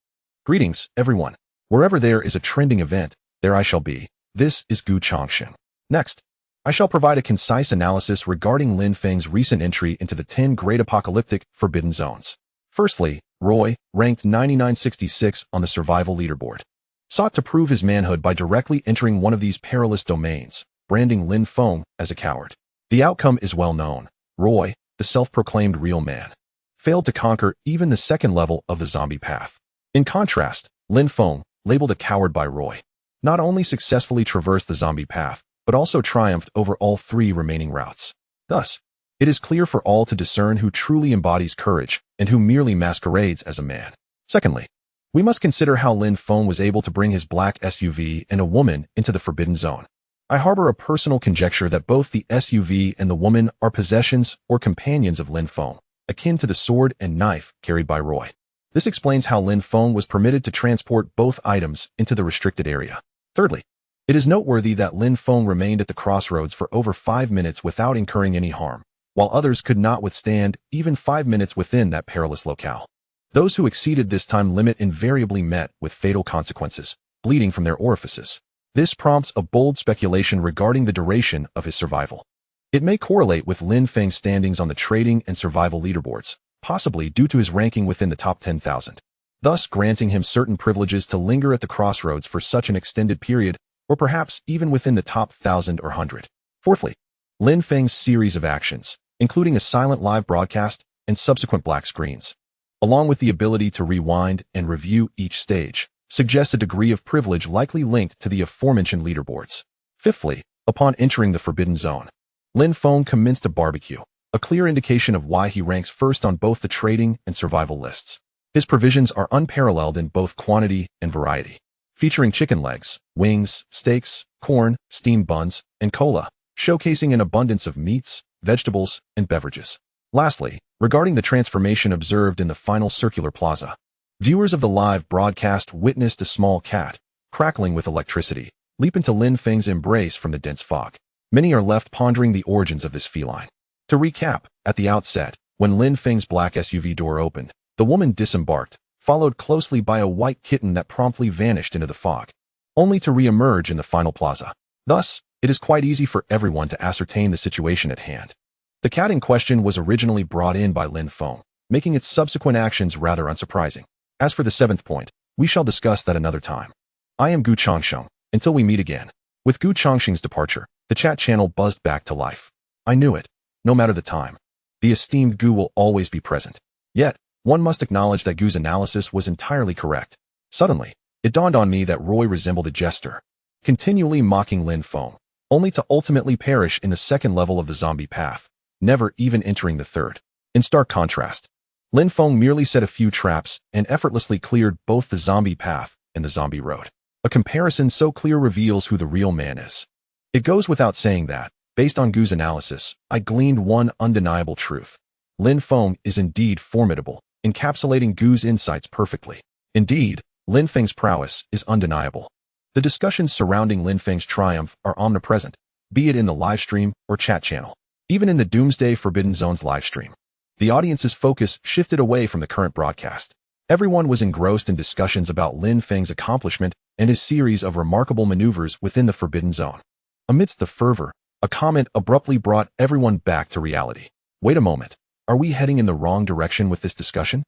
"Greetings, everyone. Wherever there is a trending event, there I shall be. This is Gu Chongqing. Next, I shall provide a concise analysis regarding Lin Feng's recent entry into the 10 great apocalyptic forbidden zones." Firstly, Roy, ranked 9966 on the survival leaderboard, sought to prove his manhood by directly entering one of these perilous domains, branding Lin Feng as a coward. The outcome is well known. Roy, the self-proclaimed real man, failed to conquer even the second level of the zombie path. In contrast, Lin Feng, labeled a coward by Roy, not only successfully traversed the zombie path, but also triumphed over all 3 remaining routes. Thus, it is clear for all to discern who truly embodies courage and who merely masquerades as a man. Secondly, we must consider how Lin Feng was able to bring his black SUV and a woman into the Forbidden Zone. I harbor a personal conjecture that both the SUV and the woman are possessions or companions of Lin Feng, akin to the sword and knife carried by Roy. This explains how Lin Feng was permitted to transport both items into the restricted area. Thirdly, it is noteworthy that Lin Feng remained at the crossroads for over 5 minutes without incurring any harm, while others could not withstand even 5 minutes within that perilous locale. Those who exceeded this time limit invariably met with fatal consequences, bleeding from their orifices. This prompts a bold speculation regarding the duration of his survival. It may correlate with Lin Feng's standings on the trading and survival leaderboards, possibly due to his ranking within the top 10,000, thus granting him certain privileges to linger at the crossroads for such an extended period, or perhaps even within the top 1,000 or 100. Fourthly, Lin Feng's series of actions, including a silent live broadcast and subsequent black screens, along with the ability to rewind and review each stage, suggests a degree of privilege likely linked to the aforementioned leaderboards. Fifthly, upon entering the Forbidden Zone, Lin Feng commenced a barbecue, a clear indication of why he ranks first on both the trading and survival lists. His provisions are unparalleled in both quantity and variety, featuring chicken legs, wings, steaks, corn, steamed buns, and cola, showcasing an abundance of meats, vegetables, and beverages. Lastly, regarding the transformation observed in the final circular plaza, viewers of the live broadcast witnessed a small cat, crackling with electricity, leap into Lin Feng's embrace from the dense fog. Many are left pondering the origins of this feline. To recap, at the outset, when Lin Feng's black SUV door opened, the woman disembarked, followed closely by a white kitten that promptly vanished into the fog, only to re-emerge in the final plaza. Thus, it is quite easy for everyone to ascertain the situation at hand. The cat in question was originally brought in by Lin Feng, making its subsequent actions rather unsurprising. As for the seventh point, we shall discuss that another time. I am Gu Changsheng. Until we meet again. With Gu Changsheng's departure, the chat channel buzzed back to life. I knew it. No matter the time, the esteemed Gu will always be present. Yet, one must acknowledge that Gu's analysis was entirely correct. Suddenly, it dawned on me that Roy resembled a jester, continually mocking Lin Feng, only to ultimately perish in the second level of the zombie path, never even entering the third. In stark contrast, Lin Feng merely set a few traps and effortlessly cleared both the zombie path and the zombie road. A comparison so clear reveals who the real man is. It goes without saying that, based on Gu's analysis, I gleaned one undeniable truth. Lin Feng is indeed formidable, encapsulating Gu's insights perfectly. Indeed, Lin Feng's prowess is undeniable. The discussions surrounding Lin Feng's triumph are omnipresent, be it in the livestream or chat channel. Even in the Doomsday Forbidden Zone's livestream, the audience's focus shifted away from the current broadcast. Everyone was engrossed in discussions about Lin Feng's accomplishment and his series of remarkable maneuvers within the Forbidden Zone. Amidst the fervor, a comment abruptly brought everyone back to reality. Wait a moment, are we heading in the wrong direction with this discussion?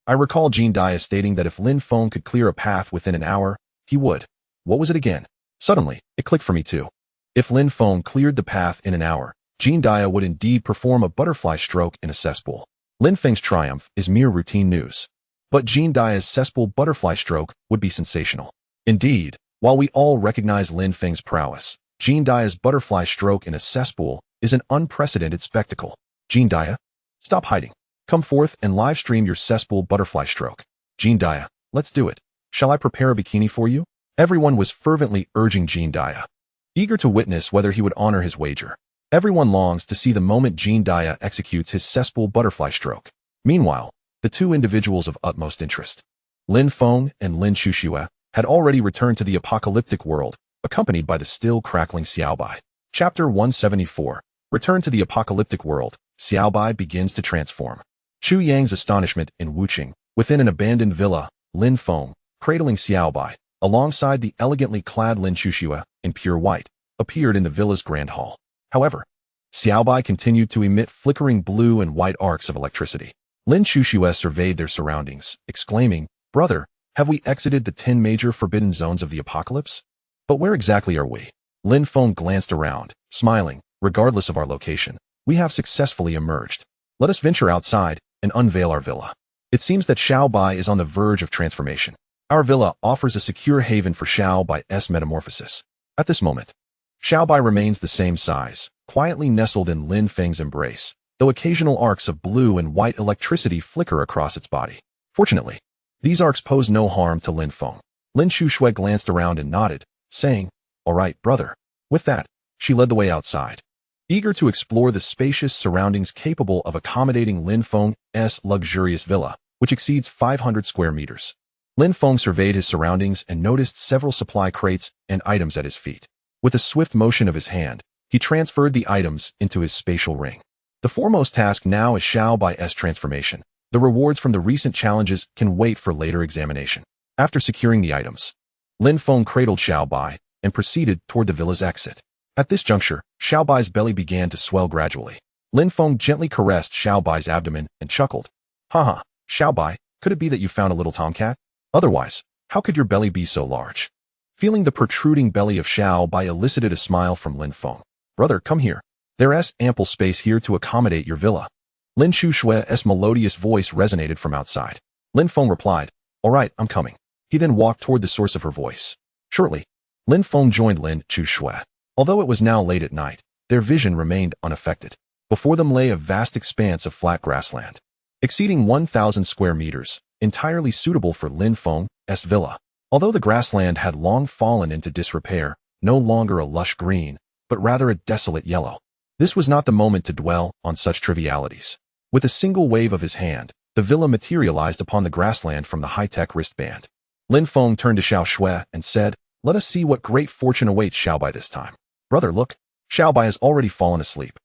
I recall Jean Dia stating that if Lin Feng could clear a path within an hour, he would. What was it again? Suddenly, it clicked for me too. If Lin Feng cleared the path in an hour, Jean Dia would indeed perform a butterfly stroke in a cesspool. Lin Feng's triumph is mere routine news, but Jean Dia's cesspool butterfly stroke would be sensational. Indeed, while we all recognize Lin Feng's prowess, Jean Dia's butterfly stroke in a cesspool is an unprecedented spectacle. Jean Dia, stop hiding. Come forth and live stream your cesspool butterfly stroke. Jean Dia, let's do it. Shall I prepare a bikini for you? Everyone was fervently urging Jean Dia, eager to witness whether he would honor his wager. Everyone longs to see the moment Jean Dia executes his cesspool butterfly stroke. Meanwhile, the two individuals of utmost interest, Lin Feng and Lin Shuxue, had already returned to the apocalyptic world, accompanied by the still crackling Xiaobai. Chapter 174. Return to the apocalyptic world. Xiaobai begins to transform. Chu Yang's astonishment in Wuqing, within an abandoned villa, Lin Feng, cradling Xiaobai, alongside the elegantly clad Lin Shuxue, in pure white, appeared in the villa's grand hall. However, Xiaobai continued to emit flickering blue and white arcs of electricity. Lin Shuxue surveyed their surroundings, exclaiming, "Brother, have we exited the 10 major forbidden zones of the apocalypse? But where exactly are we?" Lin Feng glanced around, smiling. "Regardless of our location, we have successfully emerged. Let us venture outside and unveil our villa." It seems that Xiaobai is on the verge of transformation. Our villa offers a secure haven for Xiaobai's metamorphosis. At this moment, Xiaobai remains the same size, quietly nestled in Lin Feng's embrace, though occasional arcs of blue and white electricity flicker across its body. Fortunately, these arcs pose no harm to Lin Feng. Lin Shuxue glanced around and nodded, saying, "All right, brother." With that, she led the way outside. Eager to explore the spacious surroundings capable of accommodating Lin Feng's luxurious villa, which exceeds 500 square meters. Lin Feng surveyed his surroundings and noticed several supply crates and items at his feet. With a swift motion of his hand, he transferred the items into his spatial ring. The foremost task now is Xiao Bai's transformation. The rewards from the recent challenges can wait for later examination. After securing the items, Lin Feng cradled Xiao Bai and proceeded toward the villa's exit. At this juncture, Xiao Bai's belly began to swell gradually. Lin Feng gently caressed Xiao Bai's abdomen and chuckled. Haha, Xiao Bai, could it be that you found a little tomcat? Otherwise, how could your belly be so large? Feeling the protruding belly of Xiao Bai elicited a smile from Lin Feng. Brother, come here. There's ample space here to accommodate your villa. Lin Chushue's melodious voice resonated from outside. Lin Feng replied, all right, I'm coming. He then walked toward the source of her voice. Shortly, Lin Feng joined Lin Chushue. Although it was now late at night, their vision remained unaffected. Before them lay a vast expanse of flat grassland, exceeding 1,000 square meters, entirely suitable for Lin Feng's villa. Although the grassland had long fallen into disrepair, no longer a lush green, but rather a desolate yellow. This was not the moment to dwell on such trivialities. With a single wave of his hand, the villa materialized upon the grassland from the high-tech wristband. Lin Feng turned to Xiao Shui and said, let us see what great fortune awaits Xiao Bai this time. Brother, look, Xiao Bai has already fallen asleep.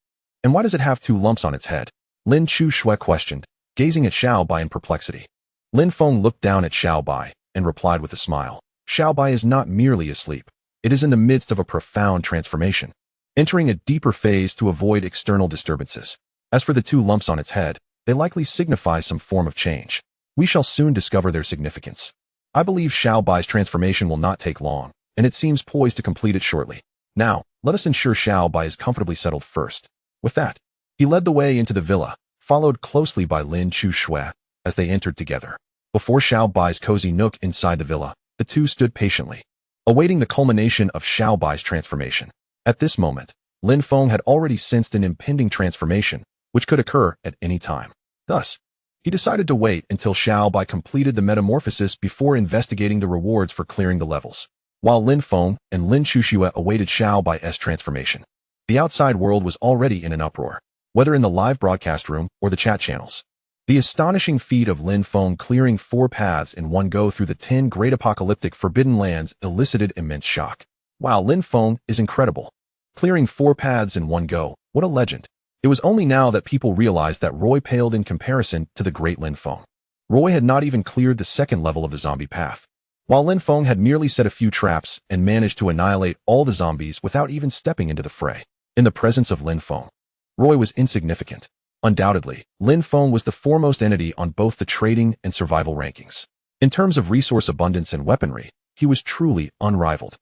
And why does it have 2 lumps on its head? Lin Chushui questioned, gazing at Xiao Bai in perplexity. Lin Feng looked down at Xiao Bai and replied with a smile. Xiao Bai is not merely asleep. It is in the midst of a profound transformation, entering a deeper phase to avoid external disturbances. As for the 2 lumps on its head, they likely signify some form of change. We shall soon discover their significance. I believe Xiao Bai's transformation will not take long, and it seems poised to complete it shortly. Now, let us ensure Xiao Bai is comfortably settled first. With that, he led the way into the villa, followed closely by Lin Chushui, as they entered together. Before Xiao Bai's cozy nook inside the villa, the two stood patiently, awaiting the culmination of Xiao Bai's transformation. At this moment, Lin Feng had already sensed an impending transformation, which could occur at any time. Thus, he decided to wait until Xiao Bai completed the metamorphosis before investigating the rewards for clearing the levels. While Lin Feng and Lin Chushui awaited Xiao Bai's transformation, the outside world was already in an uproar, whether in the live broadcast room or the chat channels. The astonishing feat of Lin Feng clearing 4 paths in one go through the 10 great apocalyptic forbidden lands elicited immense shock. Wow, Lin Feng is incredible. Clearing 4 paths in one go, what a legend. It was only now that people realized that Roy paled in comparison to the great Lin Feng. Roy had not even cleared the 2nd level of the zombie path, while Lin Feng had merely set a few traps and managed to annihilate all the zombies without even stepping into the fray. In the presence of Lin Feng, Roy was insignificant. Undoubtedly, Lin Feng was the foremost entity on both the trading and survival rankings. In terms of resource abundance and weaponry, he was truly unrivaled.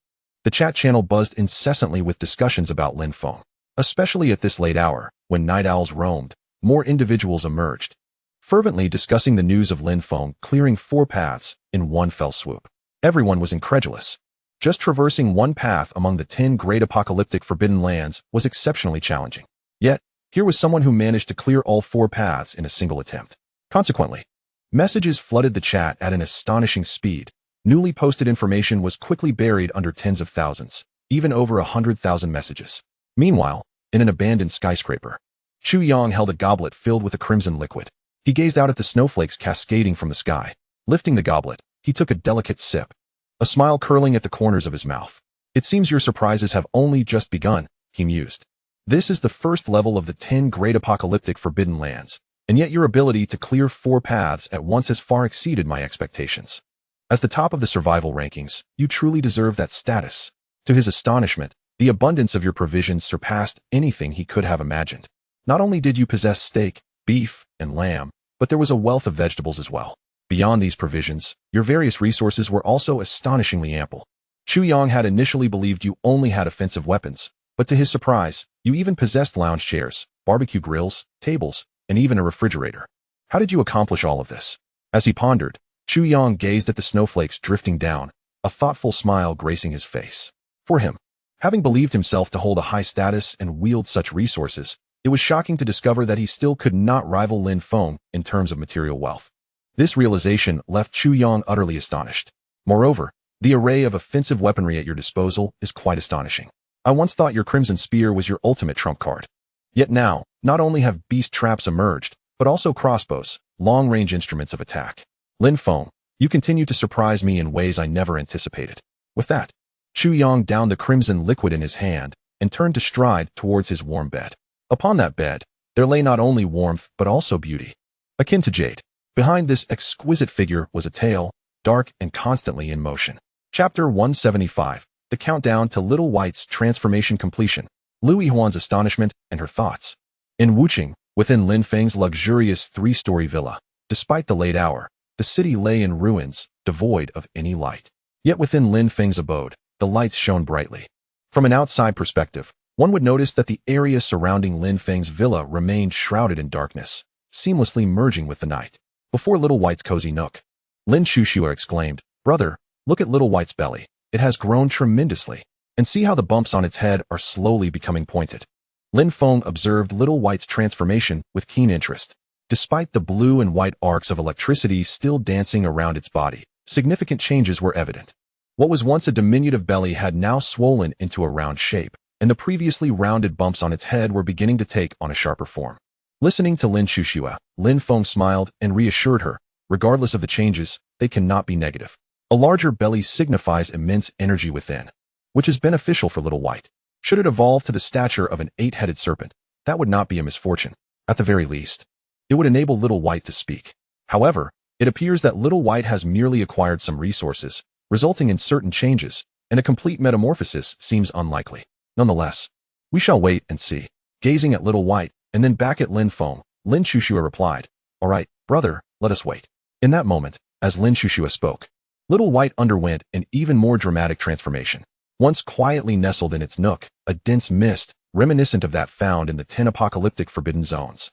The chat channel buzzed incessantly with discussions about Lin Feng. Especially at this late hour, when night owls roamed, more individuals emerged, fervently discussing the news of Lin Feng clearing 4 paths in one fell swoop. Everyone was incredulous. Just traversing one path among the 10 great apocalyptic forbidden lands was exceptionally challenging. Yet, here was someone who managed to clear all 4 paths in a single attempt. Consequently, messages flooded the chat at an astonishing speed. Newly posted information was quickly buried under tens of thousands, even over 100,000 messages. Meanwhile, in an abandoned skyscraper, Chu Yang held a goblet filled with a crimson liquid. He gazed out at the snowflakes cascading from the sky. Lifting the goblet, he took a delicate sip, a smile curling at the corners of his mouth. It seems your surprises have only just begun, he mused. This is the 1st level of the 10 great apocalyptic forbidden lands, and yet your ability to clear 4 paths at once has far exceeded my expectations. As the top of the survival rankings, you truly deserve that status. To his astonishment, the abundance of your provisions surpassed anything he could have imagined. Not only did you possess steak, beef, and lamb, but there was a wealth of vegetables as well. Beyond these provisions, your various resources were also astonishingly ample. Chu Yang had initially believed you only had offensive weapons, but to his surprise, you even possessed lounge chairs, barbecue grills, tables, and even a refrigerator. How did you accomplish all of this? As he pondered, Chu Yang gazed at the snowflakes drifting down, a thoughtful smile gracing his face. For him, having believed himself to hold a high status and wield such resources, it was shocking to discover that he still could not rival Lin Feng in terms of material wealth. This realization left Chu Yang utterly astonished. Moreover, the array of offensive weaponry at your disposal is quite astonishing. I once thought your Crimson Spear was your ultimate trump card. Yet now, not only have beast traps emerged, but also crossbows, long-range instruments of attack. Lin Feng, you continue to surprise me in ways I never anticipated. With that, Chu Yang downed the crimson liquid in his hand and turned to stride towards his warm bed. Upon that bed, there lay not only warmth but also beauty, akin to jade. Behind this exquisite figure was a tale, dark and constantly in motion. Chapter 175, The Countdown to Little White's Transformation Completion. Lu Yihuan's astonishment and her thoughts. In Wuqing, within Lin Feng's luxurious three-story villa, despite the late hour, the city lay in ruins, devoid of any light. Yet within Lin Feng's abode, the lights shone brightly. From an outside perspective, one would notice that the area surrounding Lin Feng's villa remained shrouded in darkness, seamlessly merging with the night. Before Little White's cozy nook, Lin Shushua exclaimed, "Brother, look at Little White's belly. It has grown tremendously. And see how the bumps on its head are slowly becoming pointed." Lin Feng observed Little White's transformation with keen interest. Despite the blue and white arcs of electricity still dancing around its body, significant changes were evident. What was once a diminutive belly had now swollen into a round shape, and the previously rounded bumps on its head were beginning to take on a sharper form. Listening to Lin Shushua, Lin Feng smiled and reassured her, regardless of the changes, they cannot be negative. A larger belly signifies immense energy within, which is beneficial for Little White. Should it evolve to the stature of an 8-headed serpent, that would not be a misfortune. At the very least, it would enable Little White to speak. However, it appears that Little White has merely acquired some resources, resulting in certain changes, and a complete metamorphosis seems unlikely. Nonetheless, we shall wait and see. Gazing at Little White, and then back at Lin Feng, Lin Shushua replied, "All right, brother, let us wait." In that moment, as Lin Shushua spoke, Little White underwent an even more dramatic transformation. Once quietly nestled in its nook, a dense mist, reminiscent of that found in the 10 apocalyptic forbidden zones,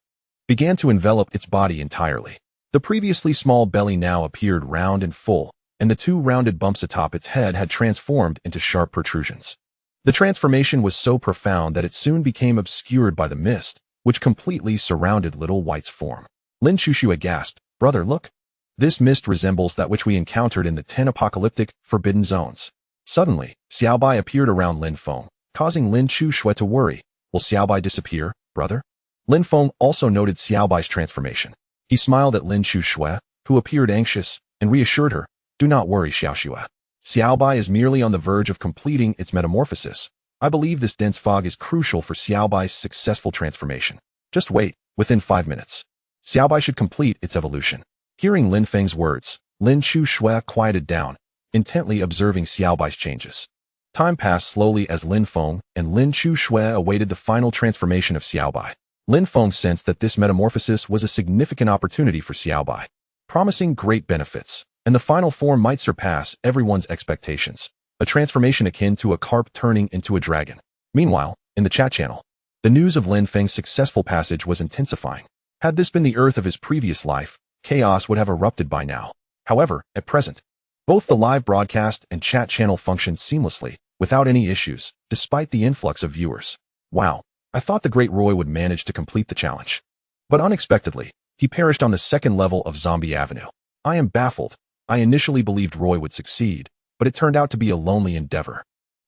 began to envelop its body entirely. The previously small belly now appeared round and full, and the two rounded bumps atop its head had transformed into sharp protrusions. The transformation was so profound that it soon became obscured by the mist, which completely surrounded Little White's form. Lin Shushua gasped, "Brother, look. This mist resembles that which we encountered in the 10 apocalyptic forbidden zones." Suddenly, Xiaobai appeared around Lin Feng, causing Lin Shushua to worry. "Will Xiaobai disappear, brother?" Lin Feng also noted Xiaobai's transformation. He smiled at Lin Shushua, who appeared anxious, and reassured her, "Do not worry, Xiaoshua. Xiaobai is merely on the verge of completing its metamorphosis. I believe this dense fog is crucial for Xiaobai's successful transformation. Just wait, within 5 minutes, Xiaobai should complete its evolution." Hearing Lin Feng's words, Lin Shushua quieted down, intently observing Xiaobai's changes. Time passed slowly as Lin Feng and Lin Shushua awaited the final transformation of Xiaobai. Lin Feng sensed that this metamorphosis was a significant opportunity for Xiaobai, promising great benefits, and the final form might surpass everyone's expectations, a transformation akin to a carp turning into a dragon. Meanwhile, in the chat channel, the news of Lin Feng's successful passage was intensifying. Had this been the Earth of his previous life, chaos would have erupted by now. However, at present, both the live broadcast and chat channel functioned seamlessly, without any issues, despite the influx of viewers. Wow, I thought the great Roy would manage to complete the challenge. But unexpectedly, he perished on the second level of Zombie Avenue. I am baffled. I initially believed Roy would succeed, but it turned out to be a lonely endeavor.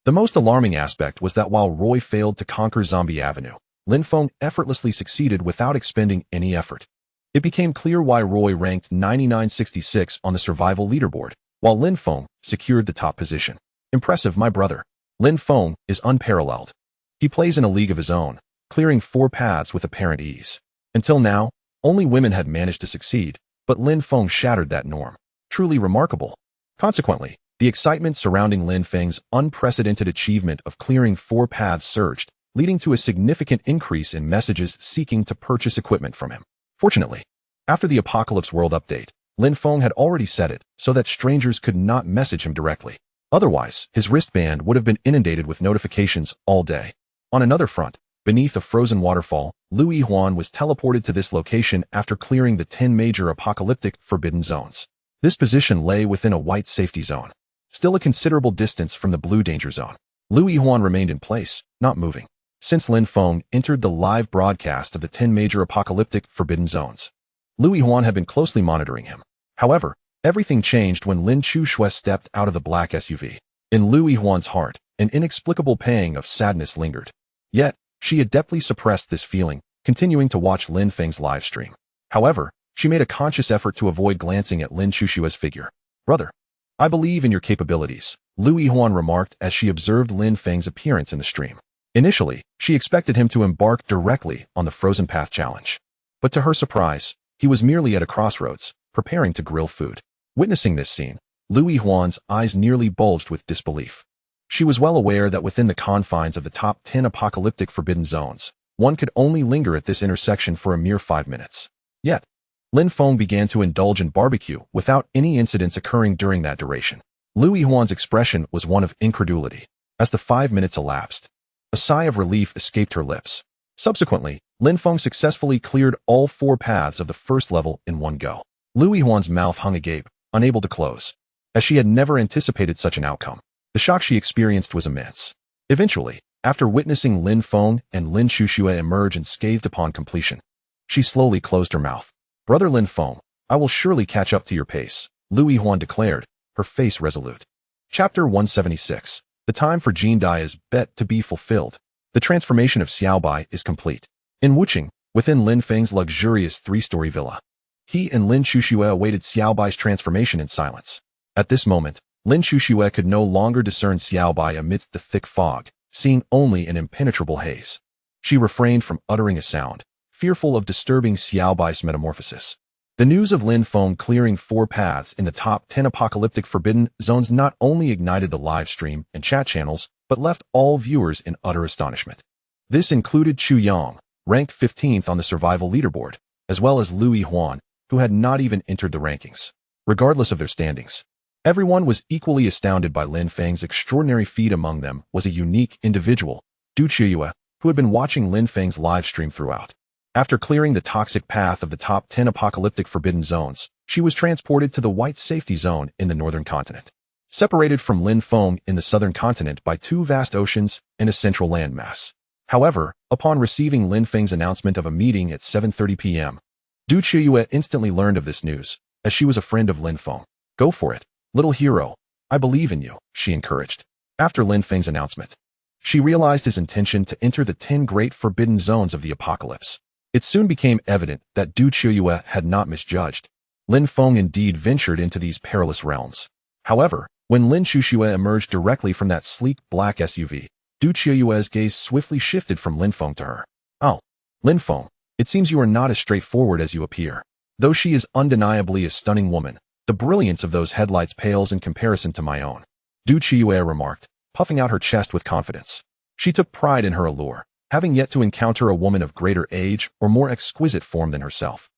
The most alarming aspect was that while Roy failed to conquer Zombie Avenue, Lin Feng effortlessly succeeded without expending any effort. It became clear why Roy ranked 9966 on the survival leaderboard, while Lin Feng secured the top position. Impressive, my brother. Lin Feng is unparalleled. He plays in a league of his own, clearing 4 paths with apparent ease. Until now, only women had managed to succeed, but Lin Feng shattered that norm. Truly remarkable. Consequently, the excitement surrounding Lin Feng's unprecedented achievement of clearing 4 paths surged, leading to a significant increase in messages seeking to purchase equipment from him. Fortunately, after the Apocalypse World update, Lin Feng had already set it so that strangers could not message him directly. Otherwise, his wristband would have been inundated with notifications all day. On another front, beneath a frozen waterfall, Lu Yihuan was teleported to this location after clearing the 10 major apocalyptic forbidden zones. This position lay within a white safety zone, still a considerable distance from the blue danger zone. Lu Yihuan remained in place, not moving, since Lin Feng entered the live broadcast of the 10 major apocalyptic forbidden zones. Lu Yihuan had been closely monitoring him. However, everything changed when Lin Shushua stepped out of the black SUV. In Lu Yihuan's heart, An inexplicable pang of sadness lingered. Yet, she adeptly suppressed this feeling, continuing to watch Lin Feng's live stream. However, she made a conscious effort to avoid glancing at Lin Chushua's figure. "Brother, I believe in your capabilities," Lu Yihuan remarked as she observed Lin Feng's appearance in the stream. Initially, she expected him to embark directly on the Frozen Path challenge. But to her surprise, he was merely at a crossroads, preparing to grill food. Witnessing this scene, Lu Yihuan's eyes nearly bulged with disbelief. She was well aware that within the confines of the top 10 apocalyptic forbidden zones, one could only linger at this intersection for a mere 5 minutes. Yet, Lin Feng began to indulge in barbecue without any incidents occurring during that duration. Lu Yihuan's expression was one of incredulity. As the 5 minutes elapsed, a sigh of relief escaped her lips. Subsequently, Lin Feng successfully cleared all 4 paths of the first level in one go. Lu Yihuan's mouth hung agape, unable to close, as she had never anticipated such an outcome. The shock she experienced was immense. Eventually, after witnessing Lin Feng and Lin Chushua emerge unscathed upon completion, she slowly closed her mouth. "Brother Lin Feng, I will surely catch up to your pace," Lu Yihuan declared, her face resolute. Chapter 176. The time for Jin Dai's bet to be fulfilled. The transformation of Xiaobai is complete. In Wuqing, within Lin Feng's luxurious 3-story villa, he and Lin Chushua awaited Xiaobai's transformation in silence. At this moment, Lin Chushua could no longer discern Xiaobai amidst the thick fog, seeing only an impenetrable haze. She refrained from uttering a sound, fearful of disturbing Xiaobai's metamorphosis. The news of Lin Feng clearing 4 paths in the top 10 apocalyptic forbidden zones not only ignited the live stream and chat channels, but left all viewers in utter astonishment. This included Chu Yang, ranked 15th on the survival leaderboard, as well as Lu Yihuan, who had not even entered the rankings. Regardless of their standings, everyone was equally astounded by Lin Feng's extraordinary feat. Among them was a unique individual, Du Chiyue, who had been watching Lin Feng's live stream throughout. After clearing the toxic path of the top 10 apocalyptic forbidden zones, she was transported to the white safety zone in the northern continent. Separated from Lin Feng in the southern continent by 2 vast oceans and a central landmass. However, upon receiving Lin Feng's announcement of a meeting at 7:30 p.m., Du Chiyue instantly learned of this news, as she was a friend of Lin Feng. "Go for it, little hero. I believe in you," she encouraged. After Lin Feng's announcement, she realized his intention to enter the 10 great forbidden zones of the apocalypse. It soon became evident that Du Chiyue had not misjudged. Lin Feng indeed ventured into these perilous realms. However, when Lin Chushua emerged directly from that sleek black SUV, Du Chiyue's gaze swiftly shifted from Lin Feng to her. "Oh, Lin Feng, it seems you are not as straightforward as you appear. Though she is undeniably a stunning woman, the brilliance of those headlights pales in comparison to my own," Du Chiyue remarked, puffing out her chest with confidence. She took pride in her allure, having yet to encounter a woman of greater age or more exquisite form than herself.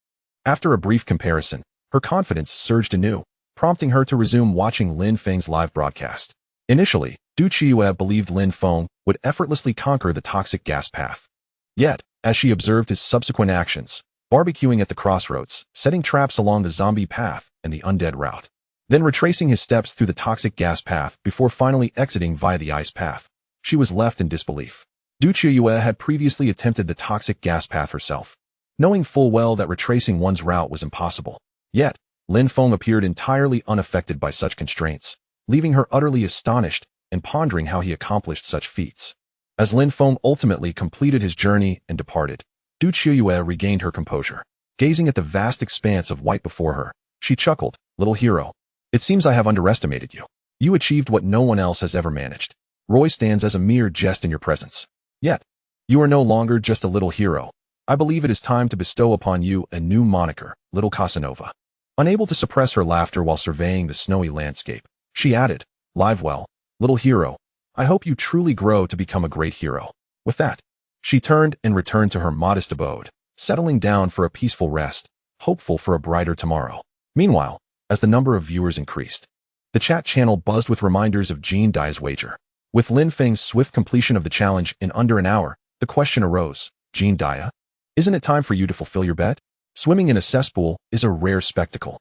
After a brief comparison, her confidence surged anew, prompting her to resume watching Lin Feng's live broadcast. Initially, Du Chiyue believed Lin Feng would effortlessly conquer the toxic gas path. Yet, as she observed his subsequent actions, barbecuing at the crossroads, setting traps along the zombie path and the undead route, then retracing his steps through the toxic gas path before finally exiting via the ice path, she was left in disbelief. Du Chiyue had previously attempted the toxic gas path herself, knowing full well that retracing one's route was impossible. Yet, Lin Feng appeared entirely unaffected by such constraints, leaving her utterly astonished and pondering how he accomplished such feats. As Lin Feng ultimately completed his journey and departed, Du Chiyue regained her composure. Gazing at the vast expanse of white before her, she chuckled, "Little hero, it seems I have underestimated you. You achieved what no one else has ever managed. Roy stands as a mere jest in your presence. Yet, you are no longer just a little hero. I believe it is time to bestow upon you a new moniker, Little Casanova." Unable to suppress her laughter while surveying the snowy landscape, she added, "Live well, little hero. I hope you truly grow to become a great hero." With that, she turned and returned to her modest abode, settling down for a peaceful rest, hopeful for a brighter tomorrow. Meanwhile, as the number of viewers increased, the chat channel buzzed with reminders of Jin Dai's wager. With Lin Feng's swift completion of the challenge in under an hour, the question arose, "Jin Dai, isn't it time for you to fulfill your bet? Swimming in a cesspool is a rare spectacle.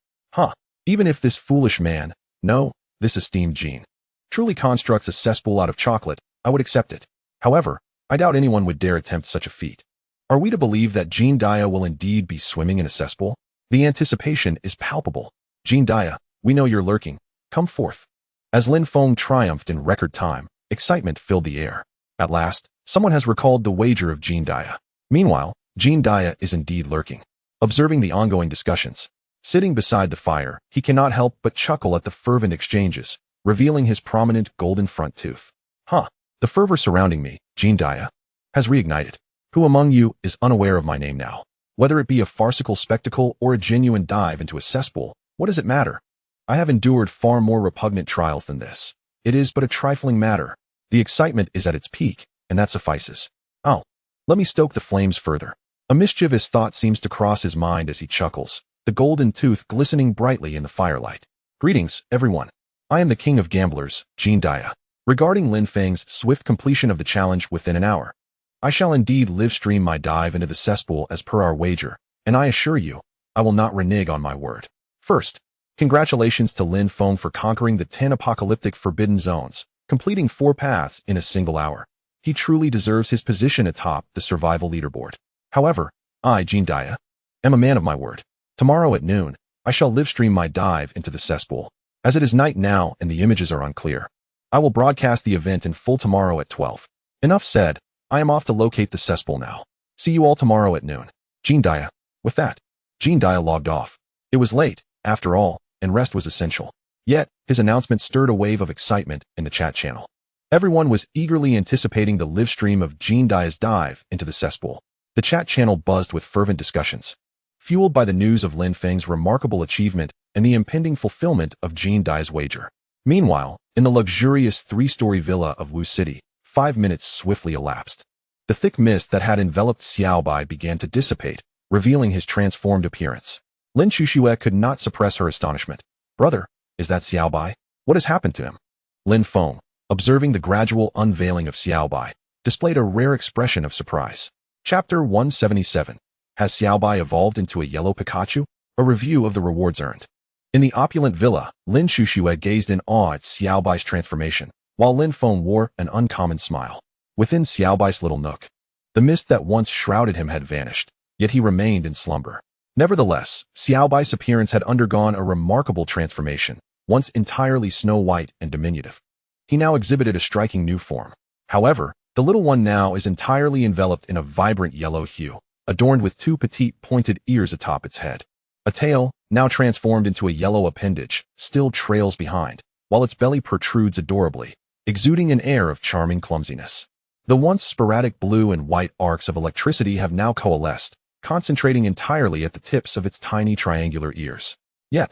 Even if this foolish man, no, this esteemed Jin, truly constructs a cesspool out of chocolate, I would accept it. However, I doubt anyone would dare attempt such a feat. Are we to believe that Jin Dai will indeed be swimming in a cesspool? The anticipation is palpable. Jin Dai, we know you're lurking. Come forth." As Lin Feng triumphed in record time, Excitement filled the air. At last, someone has recalled the wager of Jean Dia. Meanwhile, Jean Dia is indeed lurking, observing the ongoing discussions. Sitting beside the fire, he cannot help but chuckle at the fervent exchanges, revealing his prominent golden front tooth. Huh, the fervor surrounding me, Jean Dia, has reignited. Who among you is unaware of my name now? Whether it be a farcical spectacle or a genuine dive into a cesspool, what does it matter? I have endured far more repugnant trials than this. It is but a trifling matter. The excitement is at its peak, and that suffices. Oh, let me stoke the flames further. A mischievous thought seems to cross his mind as he chuckles, the golden tooth glistening brightly in the firelight. Greetings, everyone. I am the king of gamblers, Jean Dia. Regarding Lin Feng's swift completion of the challenge within an hour, I shall indeed live stream my dive into the cesspool as per our wager, and I assure you, I will not renege on my word. First, congratulations to Lin Feng for conquering the 10 apocalyptic forbidden zones, completing 4 paths in a single hour. He truly deserves his position atop the survival leaderboard. However, I, Jean Dia, am a man of my word. Tomorrow at noon, I shall live stream my dive into the cesspool. As it is night now and the images are unclear, I will broadcast the event in full tomorrow at 12. Enough said. I am off to locate the cesspool now. See you all tomorrow at noon. Jean Dia. With that, Jean Dia logged off. It was late, after all, and rest was essential. Yet, his announcement stirred a wave of excitement in the chat channel. Everyone was eagerly anticipating the live stream of Jean Dia's dive into the cesspool. The chat channel buzzed with fervent discussions, fueled by the news of Lin Feng's remarkable achievement and the impending fulfillment of Jean Dia's wager. Meanwhile, in the luxurious 3-story villa of Wu City, 5 minutes swiftly elapsed. The thick mist that had enveloped Xiaobai began to dissipate, revealing his transformed appearance. Lin Chuxue could not suppress her astonishment. Brother, is that Xiaobai? What has happened to him? Lin Feng, observing the gradual unveiling of Xiaobai, displayed a rare expression of surprise. Chapter 177. Has Xiaobai evolved into a yellow Pikachu? A review of the rewards earned. In the opulent villa, Lin Chuxue gazed in awe at Xiaobai's transformation, while Lin Feng wore an uncommon smile. Within Xiaobai's little nook, the mist that once shrouded him had vanished, yet he remained in slumber. Nevertheless, Xiaobai's appearance had undergone a remarkable transformation, once entirely snow-white and diminutive. He now exhibited a striking new form. However, the little one now is entirely enveloped in a vibrant yellow hue, adorned with 2 petite pointed ears atop its head. A tail, now transformed into a yellow appendage, still trails behind, while its belly protrudes adorably, exuding an air of charming clumsiness. The once sporadic blue and white arcs of electricity have now coalesced, concentrating entirely at the tips of its tiny triangular ears. Yet,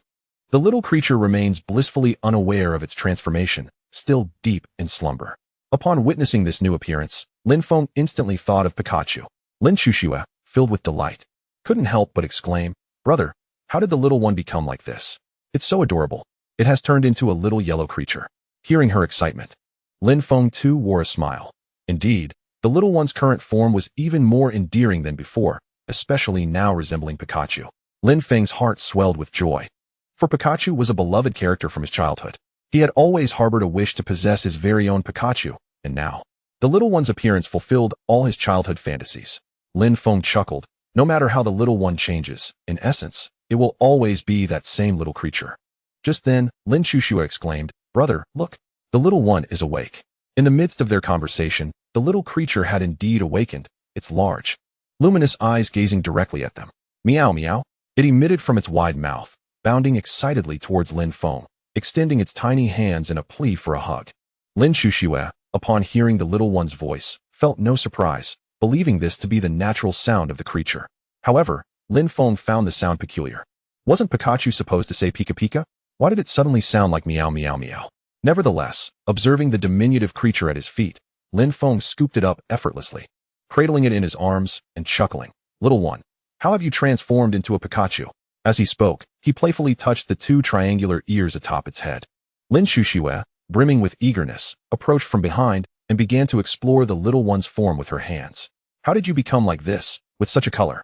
the little creature remains blissfully unaware of its transformation, still deep in slumber. Upon witnessing this new appearance, Lin Feng instantly thought of Pikachu. Lin Chuxue, filled with delight, couldn't help but exclaim, "Brother, how did the little one become like this? It's so adorable. It has turned into a little yellow creature." Hearing her excitement, Lin Feng too wore a smile. Indeed, the little one's current form was even more endearing than before, especially now resembling Pikachu. Lin Feng's heart swelled with joy, for Pikachu was a beloved character from his childhood. He had always harbored a wish to possess his very own Pikachu, and now, the little one's appearance fulfilled all his childhood fantasies. Lin Feng chuckled. No matter how the little one changes, in essence, it will always be that same little creature. Just then, Lin Chuxue exclaimed, "Brother, look, the little one is awake." In the midst of their conversation, the little creature had indeed awakened, its large, luminous eyes gazing directly at them. Meow meow, it emitted from its wide mouth, bounding excitedly towards Lin Feng, extending its tiny hands in a plea for a hug. Lin Chuxue, upon hearing the little one's voice, felt no surprise, believing this to be the natural sound of the creature. However, Lin Feng found the sound peculiar. Wasn't Pikachu supposed to say Pika Pika? Why did it suddenly sound like meow meow meow? Nevertheless, observing the diminutive creature at his feet, Lin Feng scooped it up effortlessly, cradling it in his arms and chuckling. "Little one, how have you transformed into a Pikachu?" As he spoke, he playfully touched the 2 triangular ears atop its head. Lin Chuxue, brimming with eagerness, approached from behind and began to explore the little one's form with her hands. "How did you become like this, with such a color?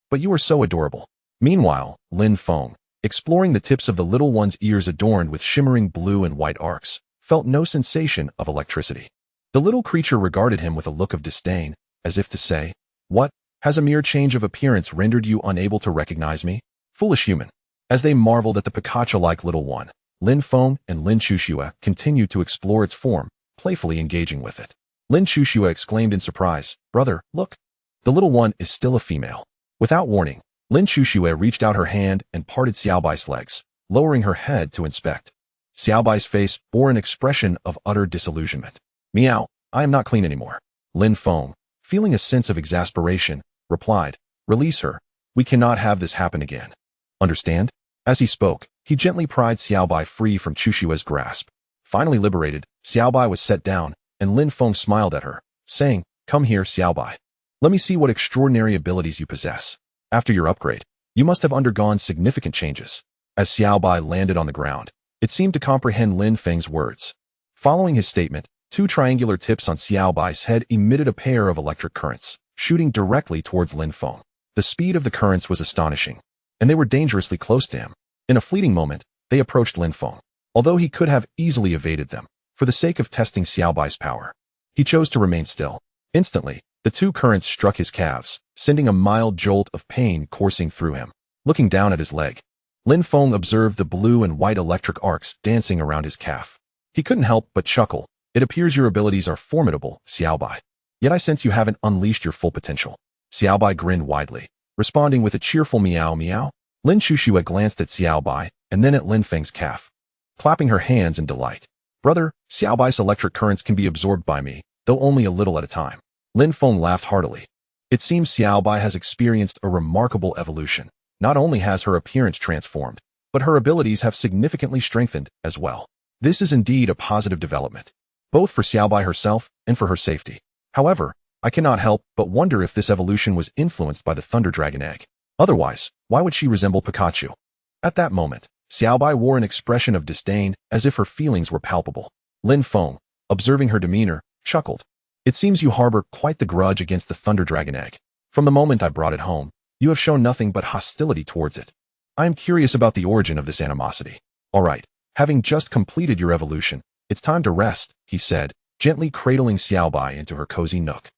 But you are so adorable." Meanwhile, Lin Feng, exploring the tips of the little one's ears adorned with shimmering blue and white arcs, felt no sensation of electricity. The little creature regarded him with a look of disdain, as if to say, "What, has a mere change of appearance rendered you unable to recognize me? Foolish human." As they marveled at the Pikachu-like little one, Lin Feng and Lin Chuxue continued to explore its form, playfully engaging with it. Lin Chuxue exclaimed in surprise, "Brother, look! The little one is still a female." Without warning, Lin Chuxue reached out her hand and parted Xiaobai's legs, lowering her head to inspect. Xiaobai's face bore an expression of utter disillusionment. "Meow, I am not clean anymore." Lin Feng, feeling a sense of exasperation, replied, "Release her. We cannot have this happen again. Understand?" As he spoke, he gently pried Xiaobai free from Chushue's grasp. Finally liberated, Xiaobai was set down, and Lin Feng smiled at her, saying, "Come here, Xiaobai. Let me see what extraordinary abilities you possess. After your upgrade, you must have undergone significant changes." As Xiaobai landed on the ground, it seemed to comprehend Lin Feng's words. Following his statement, two triangular tips on Xiaobai's head emitted a pair of electric currents, shooting directly towards Lin Feng. The speed of the currents was astonishing, and they were dangerously close to him. In a fleeting moment, they approached Lin Feng. Although he could have easily evaded them, for the sake of testing Xiaobai's power, he chose to remain still. Instantly, the two currents struck his calves, sending a mild jolt of pain coursing through him. Looking down at his leg, Lin Feng observed the blue and white electric arcs dancing around his calf. He couldn't help but chuckle. "It appears your abilities are formidable, Xiaobai. Yet I sense you haven't unleashed your full potential." Xiaobai grinned widely, responding with a cheerful meow meow. Lin Chuxue glanced at Xiaobai and then at Lin Feng's calf, clapping her hands in delight. "Brother, Xiaobai's electric currents can be absorbed by me, though only a little at a time." Lin Feng laughed heartily. It seems Xiaobai has experienced a remarkable evolution. Not only has her appearance transformed, but her abilities have significantly strengthened as well. This is indeed a positive development, both for Xiaobai herself and for her safety. However, I cannot help but wonder if this evolution was influenced by the Thunder Dragon Egg. Otherwise, why would she resemble Pikachu? At that moment, Xiaobai wore an expression of disdain as if her feelings were palpable. Lin Feng, observing her demeanor, chuckled. "It seems you harbor quite the grudge against the Thunder Dragon Egg. From the moment I brought it home, you have shown nothing but hostility towards it. I am curious about the origin of this animosity." "All right, having just completed your evolution, it's time to rest," he said, gently cradling Xiaobai into her cozy nook.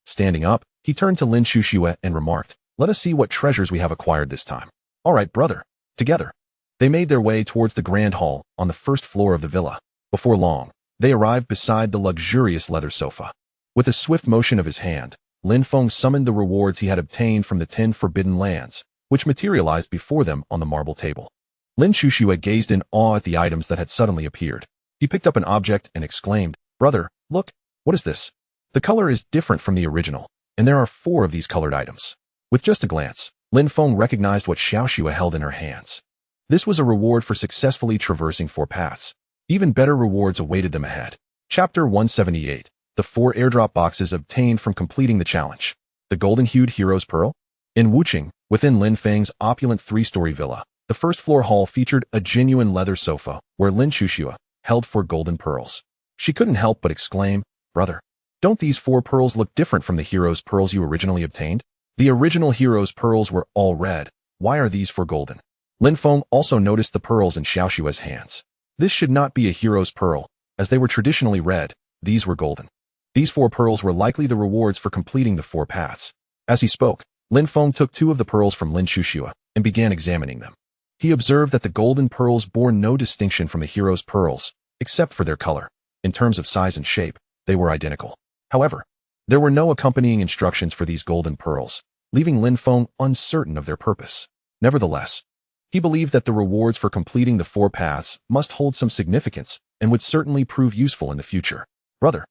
Standing up, he turned to Lin Chuxue and remarked, "Let us see what treasures we have acquired this time." "All right, brother." Together, they made their way towards the grand hall on the first floor of the villa. Before long, they arrived beside the luxurious leather sofa. With a swift motion of his hand, Lin Feng summoned the rewards he had obtained from the 10 forbidden lands, which materialized before them on the marble table. Lin Chuxue gazed in awe at the items that had suddenly appeared. He picked up an object and exclaimed, "Brother, look, what is this? The color is different from the original, and there are 4 of these colored items." With just a glance, Lin Feng recognized what Xiaoxue held in her hands. This was a reward for successfully traversing 4 paths. Even better rewards awaited them ahead. Chapter 178. The 4 airdrop boxes obtained from completing the challenge. The golden-hued hero's pearl? In Wuqing, within Lin Feng's opulent 3-story villa, the first-floor hall featured a genuine leather sofa where Lin Chuxue held 4 golden pearls. She couldn't help but exclaim, "Brother, don't these 4 pearls look different from the hero's pearls you originally obtained? The original hero's pearls were all red. Why are these 4 golden?" Lin Feng also noticed the pearls in Xiaoxue's hands. This should not be a hero's pearl, as they were traditionally red. These were golden. These 4 pearls were likely the rewards for completing the 4 paths. As he spoke, Lin Feng took 2 of the pearls from Lin Chuxue and began examining them. He observed that the golden pearls bore no distinction from the hero's pearls, except for their color. In terms of size and shape, they were identical. However, there were no accompanying instructions for these golden pearls, leaving Lin Feng uncertain of their purpose. Nevertheless, he believed that the rewards for completing the 4 paths must hold some significance and would certainly prove useful in the future. "Brother,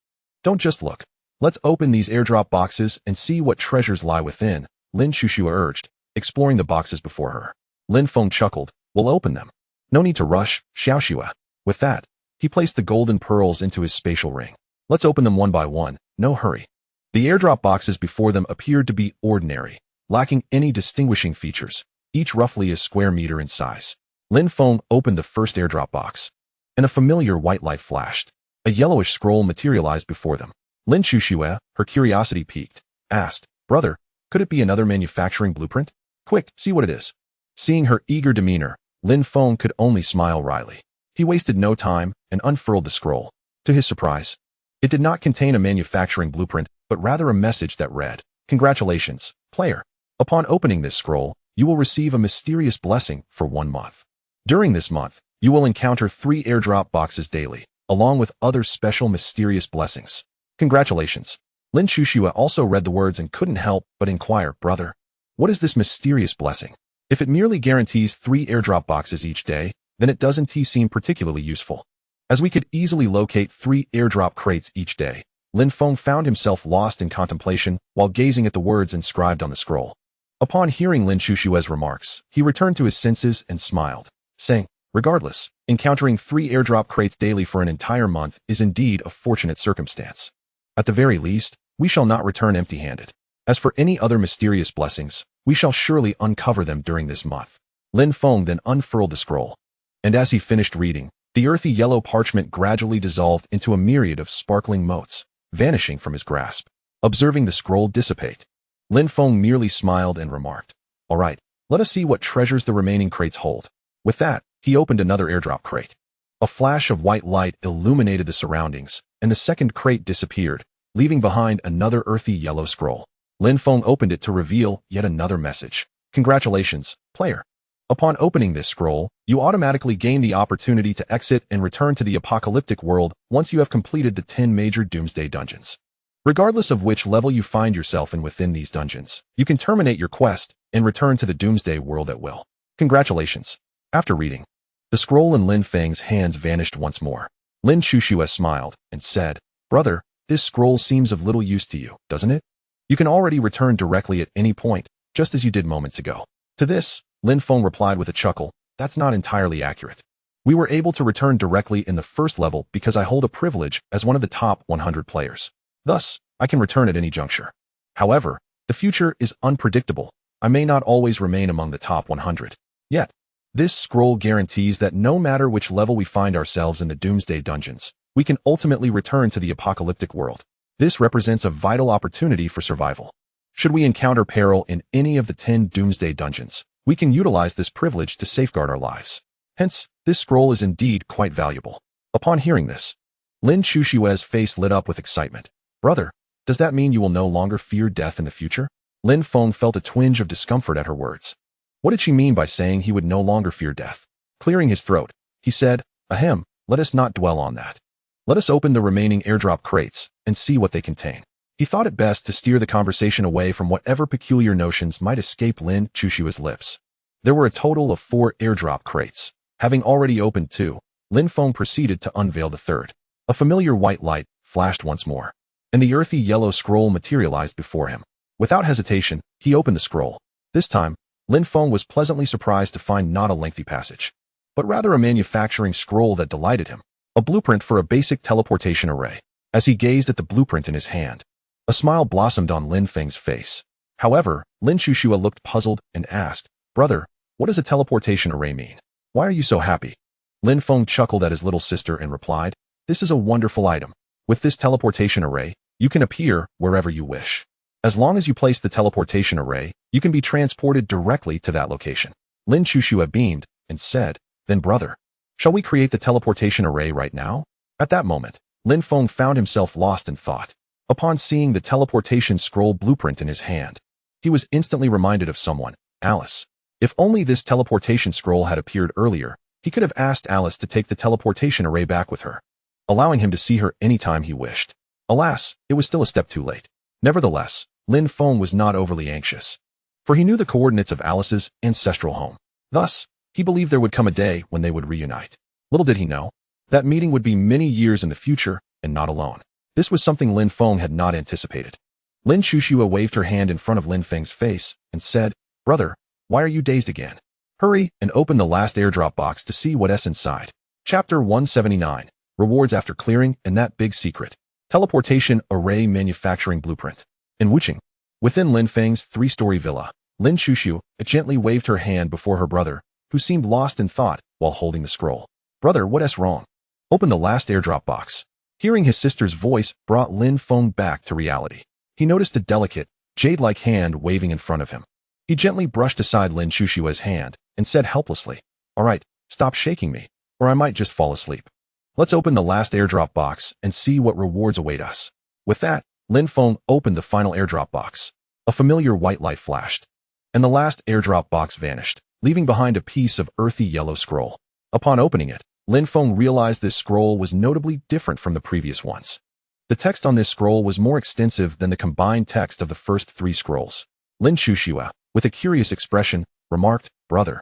don't just look. Let's open these airdrop boxes and see what treasures lie within," Lin Chuxue urged, exploring the boxes before her. Lin Feng chuckled, "We'll open them. No need to rush, Xiaoxue." With that, he placed the golden pearls into his spatial ring. "Let's open them one by one, no hurry." The airdrop boxes before them appeared to be ordinary, lacking any distinguishing features, each roughly a square meter in size. Lin Feng opened the first airdrop box, and a familiar white light flashed. A yellowish scroll materialized before them. Lin Chuxue, her curiosity piqued, asked, "Brother, could it be another manufacturing blueprint? Quick, see what it is." Seeing her eager demeanor, Lin Feng could only smile wryly. He wasted no time and unfurled the scroll. To his surprise, it did not contain a manufacturing blueprint, but rather a message that read, "Congratulations, player. Upon opening this scroll, you will receive a mysterious blessing for 1 month. During this month, you will encounter 3 airdrop boxes daily. along with other special mysterious blessings. Congratulations. Lin Chuxua also read the words and couldn't help but inquire, brother, what is this mysterious blessing? If it merely guarantees 3 airdrop boxes each day, then it doesn't seem particularly useful. As we could easily locate 3 airdrop crates each day, Lin Feng found himself lost in contemplation while gazing at the words inscribed on the scroll. Upon hearing Lin Chuxua's remarks, he returned to his senses and smiled, saying, regardless, encountering 3 airdrop crates daily for an entire month is indeed a fortunate circumstance. At the very least, we shall not return empty-handed. As for any other mysterious blessings, we shall surely uncover them during this month. Lin Feng then unfurled the scroll. And as he finished reading, the earthy yellow parchment gradually dissolved into a myriad of sparkling motes, vanishing from his grasp. Observing the scroll dissipate, Lin Feng merely smiled and remarked, all right, let us see what treasures the remaining crates hold. With that, he opened another airdrop crate. A flash of white light illuminated the surroundings, and the second crate disappeared, leaving behind another earthy yellow scroll. Lin Feng opened it to reveal yet another message. Congratulations, player. Upon opening this scroll, you automatically gain the opportunity to exit and return to the apocalyptic world once you have completed the 10 major doomsday dungeons. Regardless of which level you find yourself in within these dungeons, you can terminate your quest and return to the doomsday world at will. Congratulations. After reading the scroll in Lin Feng's hands vanished once more. Lin Chuxua smiled and said, brother, this scroll seems of little use to you, doesn't it? You can already return directly at any point, just as you did moments ago. To this, Lin Feng replied with a chuckle, that's not entirely accurate. We were able to return directly in the first level because I hold a privilege as one of the top 100 players. Thus, I can return at any juncture. However, the future is unpredictable. I may not always remain among the top 100. Yet, this scroll guarantees that no matter which level we find ourselves in the doomsday dungeons, we can ultimately return to the apocalyptic world. This represents a vital opportunity for survival. Should we encounter peril in any of the 10 doomsday dungeons, we can utilize this privilege to safeguard our lives. Hence, this scroll is indeed quite valuable. Upon hearing this, Lin Chuxua's face lit up with excitement. Brother, does that mean you will no longer fear death in the future? Lin Feng felt a twinge of discomfort at her words. What did she mean by saying he would no longer fear death? Clearing his throat, he said, ahem, let us not dwell on that. Let us open the remaining airdrop crates and see what they contain. He thought it best to steer the conversation away from whatever peculiar notions might escape Lin Chuxua's lips. There were a total of 4 airdrop crates. Having already opened 2, Lin Feng proceeded to unveil the third. A familiar white light flashed once more, and the earthy yellow scroll materialized before him. Without hesitation, he opened the scroll. This time, Lin Feng was pleasantly surprised to find not a lengthy passage, but rather a manufacturing scroll that delighted him. A blueprint for a basic teleportation array. As he gazed at the blueprint in his hand, a smile blossomed on Lin Feng's face. However, Lin Chuxua looked puzzled and asked, brother, what does a teleportation array mean? Why are you so happy? Lin Feng chuckled at his little sister and replied, this is a wonderful item. With this teleportation array, you can appear wherever you wish. As long as you place the teleportation array, you can be transported directly to that location. Lin Chuxua beamed and said, then brother, shall we create the teleportation array right now? At that moment, Lin Feng found himself lost in thought. Upon seeing the teleportation scroll blueprint in his hand, he was instantly reminded of someone, Alice. If only this teleportation scroll had appeared earlier, he could have asked Alice to take the teleportation array back with her, allowing him to see her anytime he wished. Alas, it was still a step too late. Nevertheless, Lin Feng was not overly anxious, for he knew the coordinates of Alice's ancestral home. Thus, he believed there would come a day when they would reunite. Little did he know, that meeting would be many years in the future and not alone. This was something Lin Feng had not anticipated. Lin Chuxua waved her hand in front of Lin Feng's face and said, brother, why are you dazed again? Hurry and open the last airdrop box to see what's inside. Chapter 179, Rewards After Clearing and That Big Secret. Teleportation Array Manufacturing Blueprint. In Wuching, within Lin Feng's 3-story villa, Lin Chuxua gently waved her hand before her brother, who seemed lost in thought while holding the scroll. Brother, what's wrong? Open the last airdrop box. Hearing his sister's voice brought Lin Feng back to reality. He noticed a delicate, jade-like hand waving in front of him. He gently brushed aside Lin Chuxua's hand and said helplessly, all right, stop shaking me, or I might just fall asleep. Let's open the last airdrop box and see what rewards await us. With that, Lin Feng opened the final airdrop box. A familiar white light flashed, and the last airdrop box vanished, leaving behind a piece of earthy yellow scroll. Upon opening it, Lin Feng realized this scroll was notably different from the previous ones. The text on this scroll was more extensive than the combined text of the first 3 scrolls. Lin Chuxue, with a curious expression, remarked, "Brother,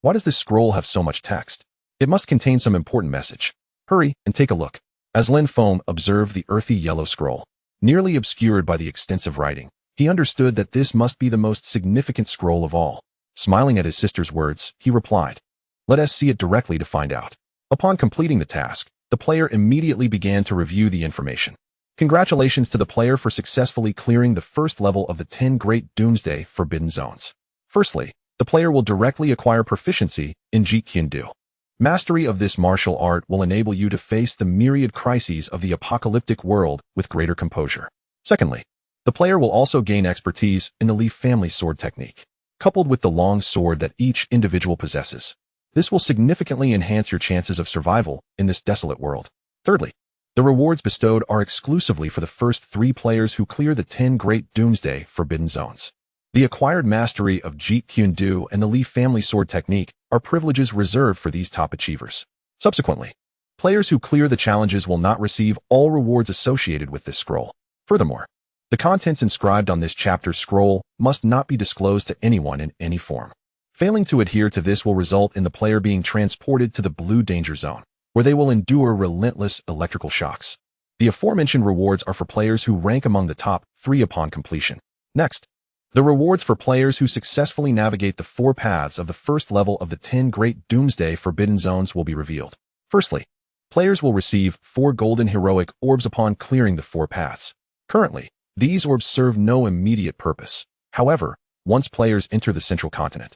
why does this scroll have so much text? It must contain some important message. Hurry and take a look." As Lin Feng observed the earthy yellow scroll, nearly obscured by the extensive writing, he understood that this must be the most significant scroll of all. Smiling at his sister's words, he replied, "Let us see it directly to find out." Upon completing the task, the player immediately began to review the information. Congratulations to the player for successfully clearing the first level of the 10 Great Doomsday Forbidden Zones. Firstly, the player will directly acquire proficiency in Jeet-Kune-Do. Mastery of this martial art will enable you to face the myriad crises of the apocalyptic world with greater composure. Secondly, the player will also gain expertise in the Li family sword technique, coupled with the long sword that each individual possesses. This will significantly enhance your chances of survival in this desolate world. Thirdly, the rewards bestowed are exclusively for the first 3 players who clear the 10 Great Doomsday Forbidden Zones. The acquired mastery of Jeet-Kune-Do and the Li family sword technique are privileges reserved for these top achievers. Subsequently, players who clear the challenges will not receive all rewards associated with this scroll. Furthermore, the contents inscribed on this chapter's scroll must not be disclosed to anyone in any form. Failing to adhere to this will result in the player being transported to the blue danger zone, where they will endure relentless electrical shocks. The aforementioned rewards are for players who rank among the top 3 upon completion. Next, the rewards for players who successfully navigate the 4 paths of the first level of the 10 Great Doomsday Forbidden Zones will be revealed. Firstly, players will receive 4 golden heroic orbs upon clearing the 4 paths. Currently, these orbs serve no immediate purpose. However, once players enter the central continent,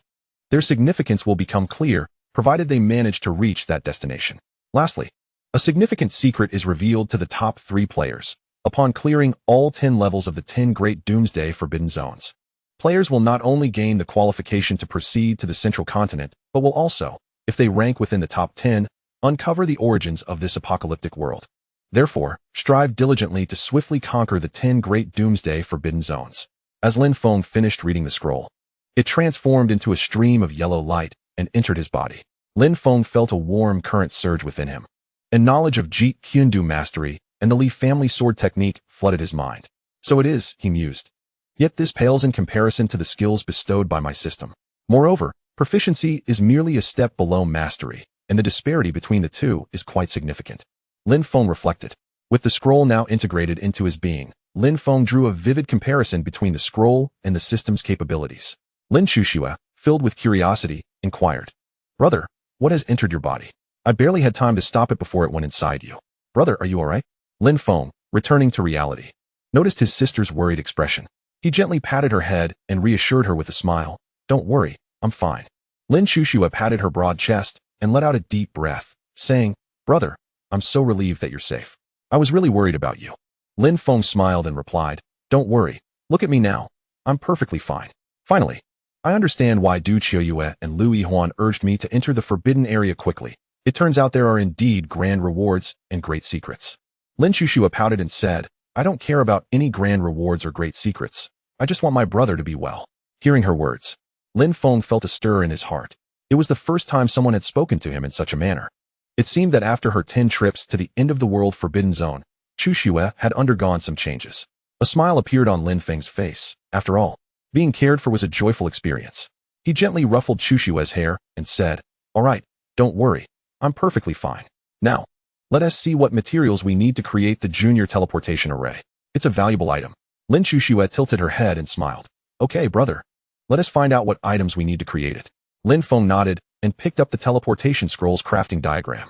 their significance will become clear, provided they manage to reach that destination. Lastly, a significant secret is revealed to the top 3 players upon clearing all 10 levels of the 10 Great Doomsday Forbidden Zones. Players will not only gain the qualification to proceed to the central continent, but will also, if they rank within the top 10, uncover the origins of this apocalyptic world. Therefore, strive diligently to swiftly conquer the 10 Great Doomsday Forbidden Zones. As Lin Feng finished reading the scroll, it transformed into a stream of yellow light and entered his body. Lin Feng felt a warm current surge within him, and knowledge of Jeet-Kune-Do mastery and the Li family sword technique flooded his mind. So it is, he mused. Yet this pales in comparison to the skills bestowed by my system. Moreover, proficiency is merely a step below mastery, and the disparity between the two is quite significant. Lin Feng reflected. With the scroll now integrated into his being, Lin Feng drew a vivid comparison between the scroll and the system's capabilities. Lin Chuxue, filled with curiosity, inquired, "Brother, what has entered your body? I barely had time to stop it before it went inside you. Brother, are you all right?" Lin Feng, returning to reality, noticed his sister's worried expression. He gently patted her head and reassured her with a smile. "Don't worry, I'm fine." Lin Chuxue patted her broad chest and let out a deep breath, saying, "Brother, I'm so relieved that you're safe. I was really worried about you." Lin Feng smiled and replied, "Don't worry, look at me now. I'm perfectly fine. Finally, I understand why Du Qiuyue and Lu Yihuan urged me to enter the forbidden area quickly. It turns out there are indeed grand rewards and great secrets." Lin Chuxue pouted and said, "I don't care about any grand rewards or great secrets. I just want my brother to be well." Hearing her words, Lin Feng felt a stir in his heart. It was the first time someone had spoken to him in such a manner. It seemed that after her 10 trips to the end of the world forbidden zone, Chuxue had undergone some changes. A smile appeared on Lin Feng's face. After all, being cared for was a joyful experience. He gently ruffled Chuxue's hair and said, "All right, don't worry. I'm perfectly fine. Now, let us see what materials we need to create the junior teleportation array. It's a valuable item." Lin Chuxue tilted her head and smiled. "Okay, brother. Let us find out what items we need to create it." Lin Feng nodded and picked up the teleportation scroll's crafting diagram.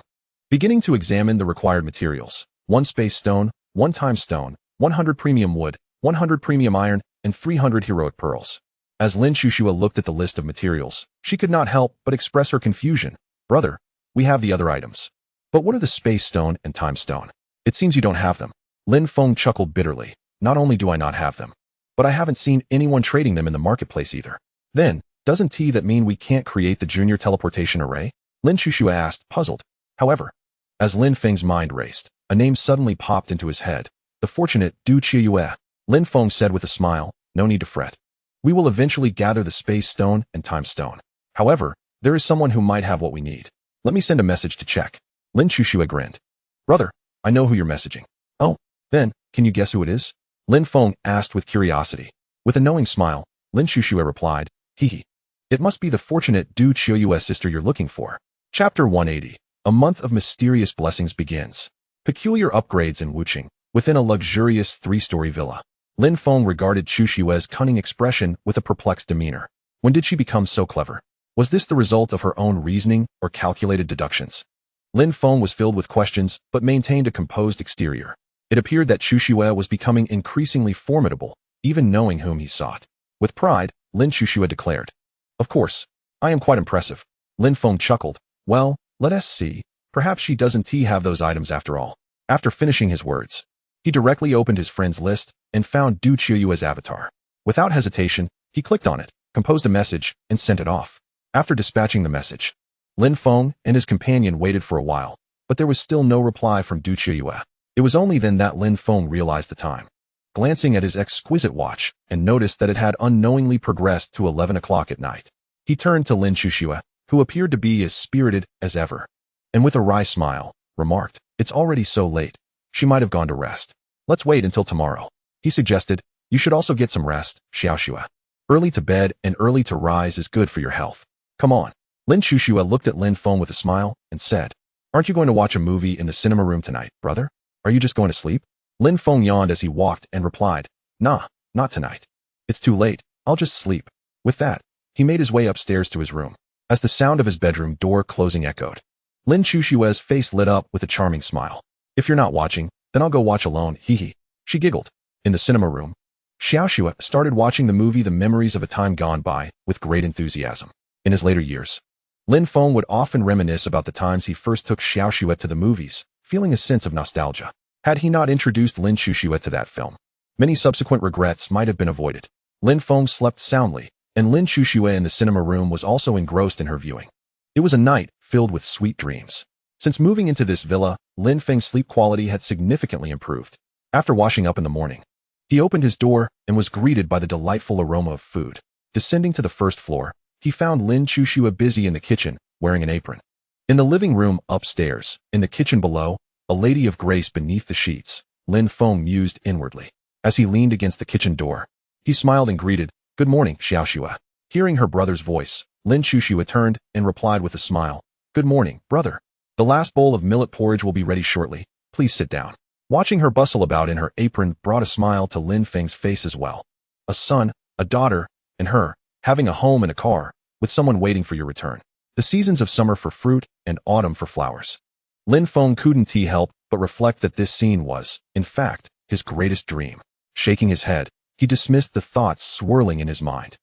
Beginning to examine the required materials: 1 space stone, 1 time stone, 100 premium wood, 100 premium iron, and 300 heroic pearls. As Lin Chuxue looked at the list of materials, she could not help but express her confusion. "Brother, we have the other items. But what are the space stone and time stone? It seems you don't have them." Lin Feng chuckled bitterly. "Not only do I not have them, but I haven't seen anyone trading them in the marketplace either." "Then, doesn't that mean we can't create the junior teleportation array?" Lin Chuxue asked, puzzled. However, as Lin Feng's mind raced, a name suddenly popped into his head. The fortunate Du Qiuyue. Lin Feng said with a smile, "No need to fret. We will eventually gather the space stone and time stone. However, there is someone who might have what we need. Let me send a message to check." Lin Chuxue grinned. Brother, I know who you're messaging. Oh, then, can you guess who it is? Lin Feng asked with curiosity. With a knowing smile, Lin Chuxue replied, hee. It must be the fortunate Du Qiuyue's sister you're looking for. Chapter 180. A month of mysterious blessings begins. Peculiar upgrades in Wuching, within a luxurious 3-story villa. Lin Feng regarded Chu Xue's cunning expression with a perplexed demeanor. When did she become so clever? Was this the result of her own reasoning or calculated deductions? Lin Feng was filled with questions but maintained a composed exterior. It appeared that Chu Xue was becoming increasingly formidable, even knowing whom he sought. With pride, Lin Chuxue declared, Of course, I am quite impressive. Lin Feng chuckled. Well, let us see. Perhaps she doesn't have those items after all. After finishing his words, he directly opened his friend's list and found Du Qiuyue's avatar. Without hesitation, he clicked on it, composed a message, and sent it off. After dispatching the message, Lin Feng and his companion waited for a while, but there was still no reply from Du Qiuyue. It was only then that Lin Feng realized the time. Glancing at his exquisite watch and noticed that it had unknowingly progressed to 11 o'clock at night, he turned to Lin Chuxue, who appeared to be as spirited as ever, and with a wry smile, remarked, It's already so late. She might have gone to rest. Let's wait until tomorrow. He suggested, You should also get some rest, Xiaoxue. Early to bed and early to rise is good for your health. Come on. Lin Chuxue looked at Lin Feng with a smile and said, Aren't you going to watch a movie in the cinema room tonight, brother? Are you just going to sleep? Lin Feng yawned as he walked and replied, Nah, not tonight. It's too late. I'll just sleep. With that, he made his way upstairs to his room. As the sound of his bedroom door closing echoed, Lin Chuxue's face lit up with a charming smile. If you're not watching, then I'll go watch alone, hee. She giggled. In the cinema room, Xiaoxue started watching the movie The Memories of a Time Gone By with great enthusiasm. In his later years, Lin Feng would often reminisce about the times he first took Xiaoxue to the movies, feeling a sense of nostalgia. Had he not introduced Lin Chuxue to that film, many subsequent regrets might have been avoided. Lin Feng slept soundly, and Lin Chuxue in the cinema room was also engrossed in her viewing. It was a night filled with sweet dreams. Since moving into this villa, Lin Feng's sleep quality had significantly improved. After washing up in the morning, he opened his door and was greeted by the delightful aroma of food. Descending to the first floor, he found Lin Chuxue busy in the kitchen, wearing an apron. In the living room upstairs, in the kitchen below, a lady of grace beneath the sheets, Lin Feng mused inwardly. As he leaned against the kitchen door, he smiled and greeted, Good morning, Xiaoxue. Hearing her brother's voice, Lin Chuxue turned and replied with a smile, Good morning, brother. The last bowl of millet porridge will be ready shortly. Please sit down. Watching her bustle about in her apron brought a smile to Lin Feng's face as well. A son, a daughter, and her, having a home and a car, with someone waiting for your return. The seasons of summer for fruit and autumn for flowers. Lin Feng couldn't help but reflect that this scene was, in fact, his greatest dream. Shaking his head, he dismissed the thoughts swirling in his mind.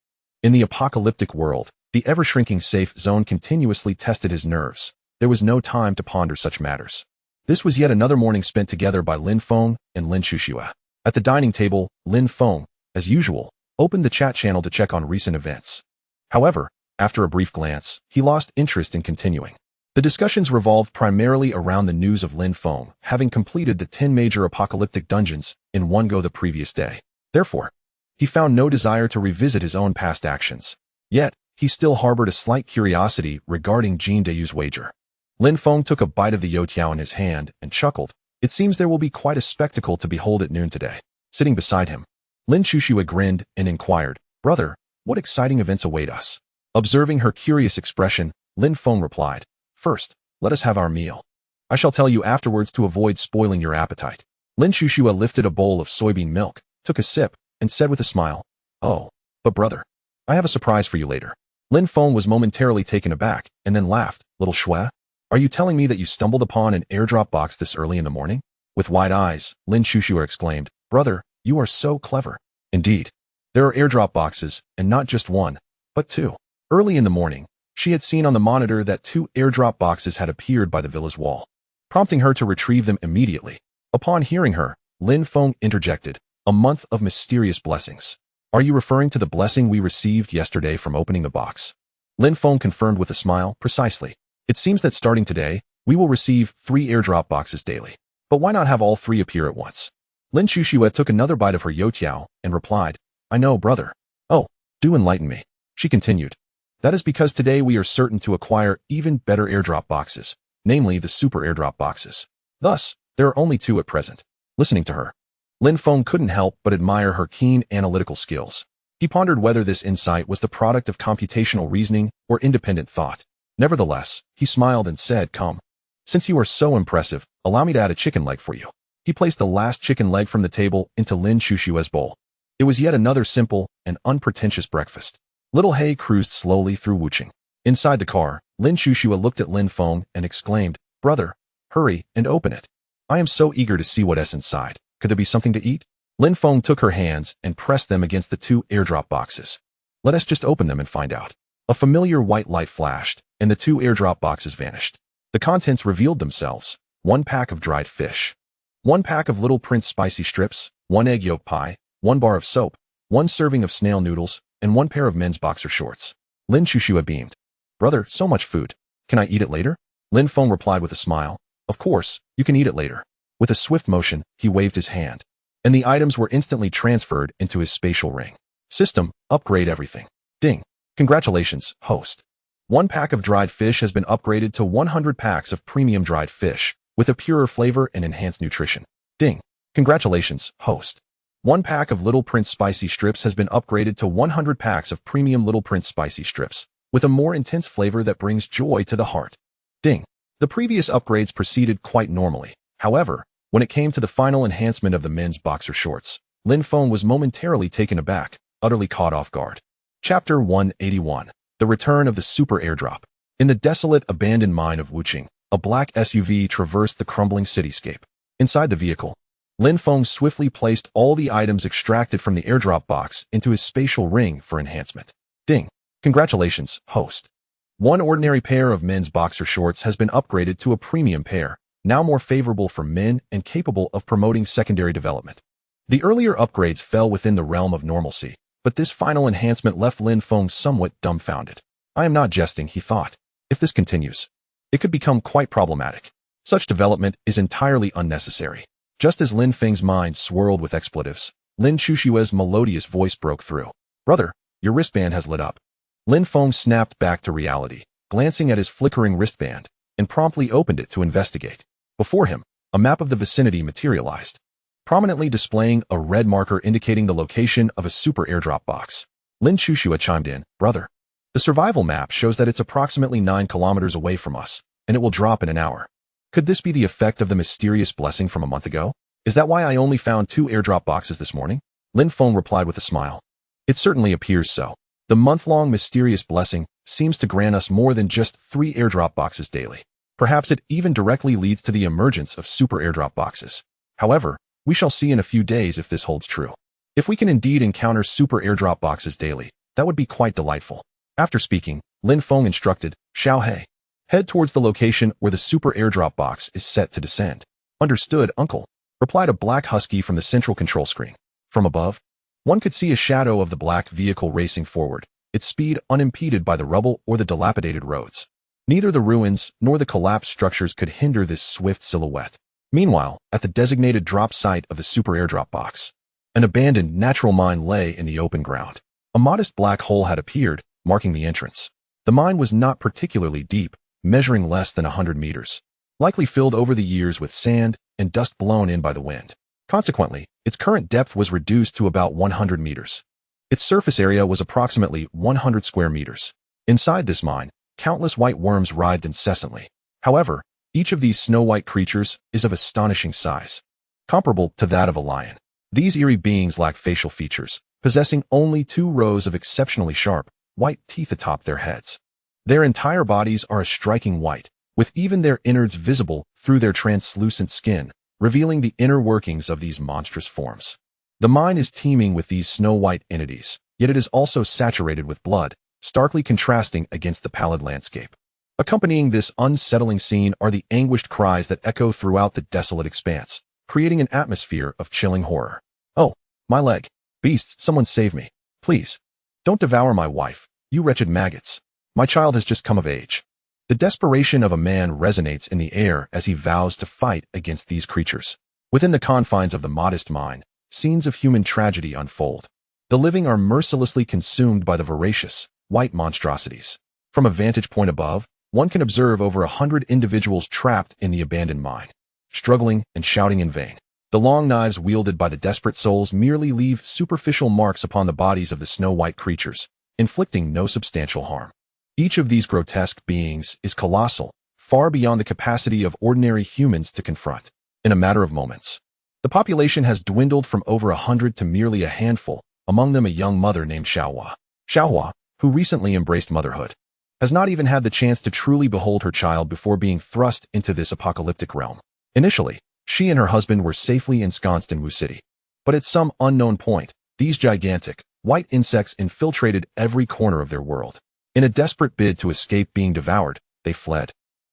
In the apocalyptic world, the ever-shrinking safe zone continuously tested his nerves. There was no time to ponder such matters. This was yet another morning spent together by Lin Feng and Lin Chuxue. At the dining table, Lin Feng, as usual, opened the chat channel to check on recent events. However, after a brief glance, he lost interest in continuing. The discussions revolved primarily around the news of Lin Feng having completed the 10 major apocalyptic dungeons in one go the previous day. Therefore, he found no desire to revisit his own past actions. Yet, he still harbored a slight curiosity regarding Jin Deyu's wager. Lin Feng took a bite of the youtiao in his hand and chuckled. It seems there will be quite a spectacle to behold at noon today. Sitting beside him, Lin Chuxue grinned and inquired, Brother, what exciting events await us? Observing her curious expression, Lin Feng replied, First, let us have our meal. I shall tell you afterwards to avoid spoiling your appetite. Lin Chuxue lifted a bowl of soybean milk, took a sip, and said with a smile, Oh, but brother, I have a surprise for you later. Lin Feng was momentarily taken aback, and then laughed, Little Xue, are you telling me that you stumbled upon an airdrop box this early in the morning? With wide eyes, Lin Chuxue exclaimed, Brother, you are so clever. Indeed, there are airdrop boxes, and not just one, but two. Early in the morning, she had seen on the monitor that 2 airdrop boxes had appeared by the villa's wall, prompting her to retrieve them immediately. Upon hearing her, Lin Feng interjected, A month of mysterious blessings. Are you referring to the blessing we received yesterday from opening the box? Lin Feng confirmed with a smile, Precisely. It seems that starting today, we will receive 3 airdrop boxes daily. But why not have all 3 appear at once? Lin Chuxue took another bite of her youtiao and replied, I know, brother. Oh, do enlighten me. She continued. That is because today we are certain to acquire even better airdrop boxes. namely the super airdrop boxes. Thus, there are only two at present. Listening to her, Lin Feng couldn't help but admire her keen analytical skills. He pondered whether this insight was the product of computational reasoning or independent thought. Nevertheless, he smiled and said, "Come. Since you are so impressive, allow me to add a chicken leg for you." He placed the last chicken leg from the table into Lin Shushua's bowl. It was yet another simple and unpretentious breakfast. Little Hay cruised slowly through Wuching. Inside the car, Lin Shushua looked at Lin Feng and exclaimed, "Brother, hurry and open it. I am so eager to see what's inside. Could there be something to eat?" Lin Feng took her hands and pressed them against the two airdrop boxes. "Let us just open them and find out." A familiar white light flashed, and the two airdrop boxes vanished. The contents revealed themselves: one pack of dried fish, one pack of Little Prince spicy strips, one egg yolk pie, one bar of soap, one serving of snail noodles, and one pair of men's boxer shorts. Lin Shushua beamed. "Brother, so much food. Can I eat it later?" Lin Feng replied with a smile. "Of course, you can eat it later." With a swift motion, he waved his hand, and the items were instantly transferred into his spatial ring. System, upgrade everything. Ding. Congratulations, host. One pack of dried fish has been upgraded to 100 packs of premium dried fish, with a purer flavor and enhanced nutrition. Ding. Congratulations, host. One pack of Little Prince spicy strips has been upgraded to 100 packs of premium Little Prince spicy strips, with a more intense flavor that brings joy to the heart. Ding. The previous upgrades proceeded quite normally. However, when it came to the final enhancement of the men's boxer shorts, Lin Feng was momentarily taken aback, utterly caught off guard. Chapter 181. The Return of the Super Airdrop. In the desolate, abandoned mine of Wuching, a black SUV traversed the crumbling cityscape. Inside the vehicle, Lin Feng swiftly placed all the items extracted from the airdrop box into his spatial ring for enhancement. Ding. Congratulations, host. One ordinary pair of men's boxer shorts has been upgraded to a premium pair, now more favorable for men and capable of promoting secondary development. The earlier upgrades fell within the realm of normalcy, but this final enhancement left Lin Feng somewhat dumbfounded. "I am not jesting," he thought. "If this continues, it could become quite problematic. Such development is entirely unnecessary." Just as Lin Feng's mind swirled with expletives, Lin Shushua's melodious voice broke through. "Brother, your wristband has lit up." Lin Feng snapped back to reality, glancing at his flickering wristband, and promptly opened it to investigate. Before him, a map of the vicinity materialized, prominently displaying a red marker indicating the location of a super airdrop box. Lin Shushua chimed in, "Brother, the survival map shows that it's approximately 9 kilometers away from us, and it will drop in an hour. Could this be the effect of the mysterious blessing from a month ago? Is that why I only found 2 airdrop boxes this morning?" Lin Feng replied with a smile. "It certainly appears so. The month-long mysterious blessing seems to grant us more than just 3 airdrop boxes daily. Perhaps it even directly leads to the emergence of super airdrop boxes. However, we shall see in a few days if this holds true. If we can indeed encounter super airdrop boxes daily, that would be quite delightful." After speaking, Lin Feng instructed, "Xiao He, head towards the location where the super airdrop box is set to descend." "Understood, uncle," replied a black husky from the central control screen. From above, one could see a shadow of the black vehicle racing forward, its speed unimpeded by the rubble or the dilapidated roads. Neither the ruins nor the collapsed structures could hinder this swift silhouette. Meanwhile, at the designated drop site of the super airdrop box, an abandoned natural mine lay in the open ground. A modest black hole had appeared, marking the entrance. The mine was not particularly deep, measuring less than 100 meters, likely filled over the years with sand and dust blown in by the wind. Consequently, its current depth was reduced to about 100 meters. Its surface area was approximately 100 square meters. Inside this mine, countless white worms writhed incessantly. However, each of these snow-white creatures is of astonishing size, comparable to that of a lion. These eerie beings lack facial features, possessing only 2 rows of exceptionally sharp, white teeth atop their heads. Their entire bodies are a striking white, with even their innards visible through their translucent skin, revealing the inner workings of these monstrous forms. The mine is teeming with these snow-white entities, yet it is also saturated with blood, starkly contrasting against the pallid landscape. Accompanying this unsettling scene are the anguished cries that echo throughout the desolate expanse, creating an atmosphere of chilling horror. "Oh, my leg. Beasts, someone save me. Please. Don't devour my wife, you wretched maggots. My child has just come of age." The desperation of a man resonates in the air as he vows to fight against these creatures. Within the confines of the modest mine, scenes of human tragedy unfold. The living are mercilessly consumed by the voracious, white monstrosities. From a vantage point above, one can observe over 100 individuals trapped in the abandoned mine, struggling and shouting in vain. The long knives wielded by the desperate souls merely leave superficial marks upon the bodies of the snow-white creatures, inflicting no substantial harm. Each of these grotesque beings is colossal, far beyond the capacity of ordinary humans to confront. In a matter of moments, the population has dwindled from over 100 to merely a handful, among them a young mother named Xiaohua. Xiaohua, who recently embraced motherhood, has not even had the chance to truly behold her child before being thrust into this apocalyptic realm. Initially, she and her husband were safely ensconced in Wu City. But at some unknown point, these gigantic, white insects infiltrated every corner of their world. In a desperate bid to escape being devoured, they fled,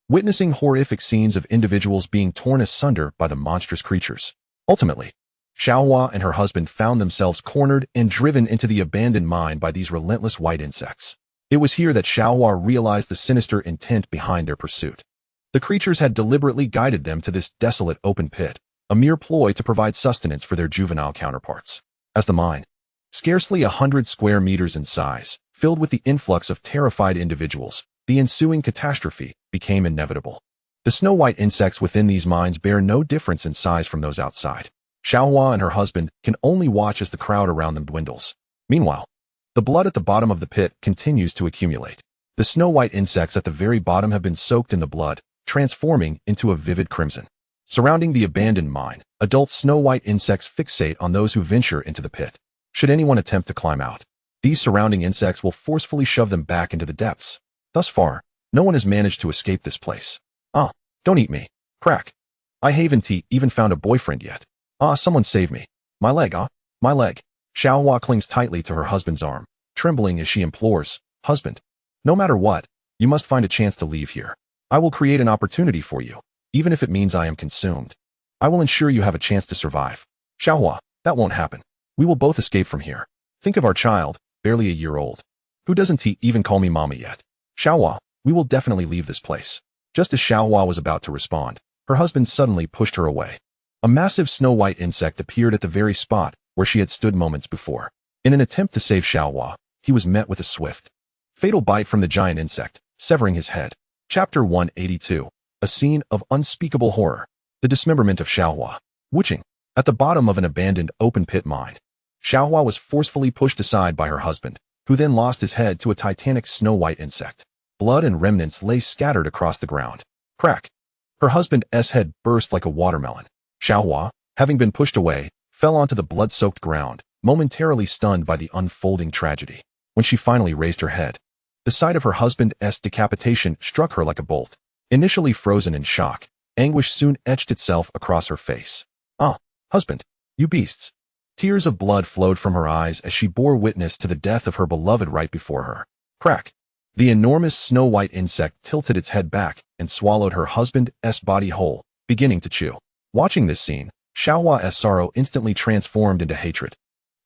witnessing horrific scenes of individuals being torn asunder by the monstrous creatures. Ultimately, Xiaohua and her husband found themselves cornered and driven into the abandoned mine by these relentless white insects. It was here that Xiaohua realized the sinister intent behind their pursuit. The creatures had deliberately guided them to this desolate open pit, a mere ploy to provide sustenance for their juvenile counterparts. As the mine, scarcely 100 square meters in size, filled with the influx of terrified individuals, the ensuing catastrophe became inevitable. The snow-white insects within these mines bear no difference in size from those outside. Xiaohua and her husband can only watch as the crowd around them dwindles. Meanwhile, the blood at the bottom of the pit continues to accumulate. The snow-white insects at the very bottom have been soaked in the blood, transforming into a vivid crimson. Surrounding the abandoned mine, adult snow-white insects fixate on those who venture into the pit. Should anyone attempt to climb out, these surrounding insects will forcefully shove them back into the depths. Thus far, no one has managed to escape this place. Ah, don't eat me. Crack. I haven't even found a boyfriend yet. Ah, someone save me. My leg, my leg. Xiaohua clings tightly to her husband's arm, trembling as she implores, Husband, no matter what, you must find a chance to leave here. I will create an opportunity for you, even if it means I am consumed. I will ensure you have a chance to survive. Xiaohua, that won't happen. We will both escape from here. Think of our child, barely a year old. Who doesn't even call me mama yet? Xiaohua, we will definitely leave this place. Just as Xiaohua was about to respond, her husband suddenly pushed her away. A massive snow-white insect appeared at the very spot where she had stood moments before. In an attempt to save Xiaohua, he was met with a swift, fatal bite from the giant insect, severing his head. Chapter 182. A scene of unspeakable horror. The dismemberment of Xiaohua. Witching. At the bottom of an abandoned open-pit mine, Xiaohua was forcefully pushed aside by her husband, who then lost his head to a titanic snow-white insect. Blood and remnants lay scattered across the ground. Crack. Her husband's head burst like a watermelon. Xiaohua, having been pushed away, fell onto the blood-soaked ground, momentarily stunned by the unfolding tragedy. When she finally raised her head, the sight of her husband's decapitation struck her like a bolt. Initially frozen in shock, anguish soon etched itself across her face. Ah, husband, you beasts. Tears of blood flowed from her eyes as she bore witness to the death of her beloved right before her. Crack. The enormous snow-white insect tilted its head back and swallowed her husband's body whole, beginning to chew. Watching this scene, Xiaohua's sorrow instantly transformed into hatred,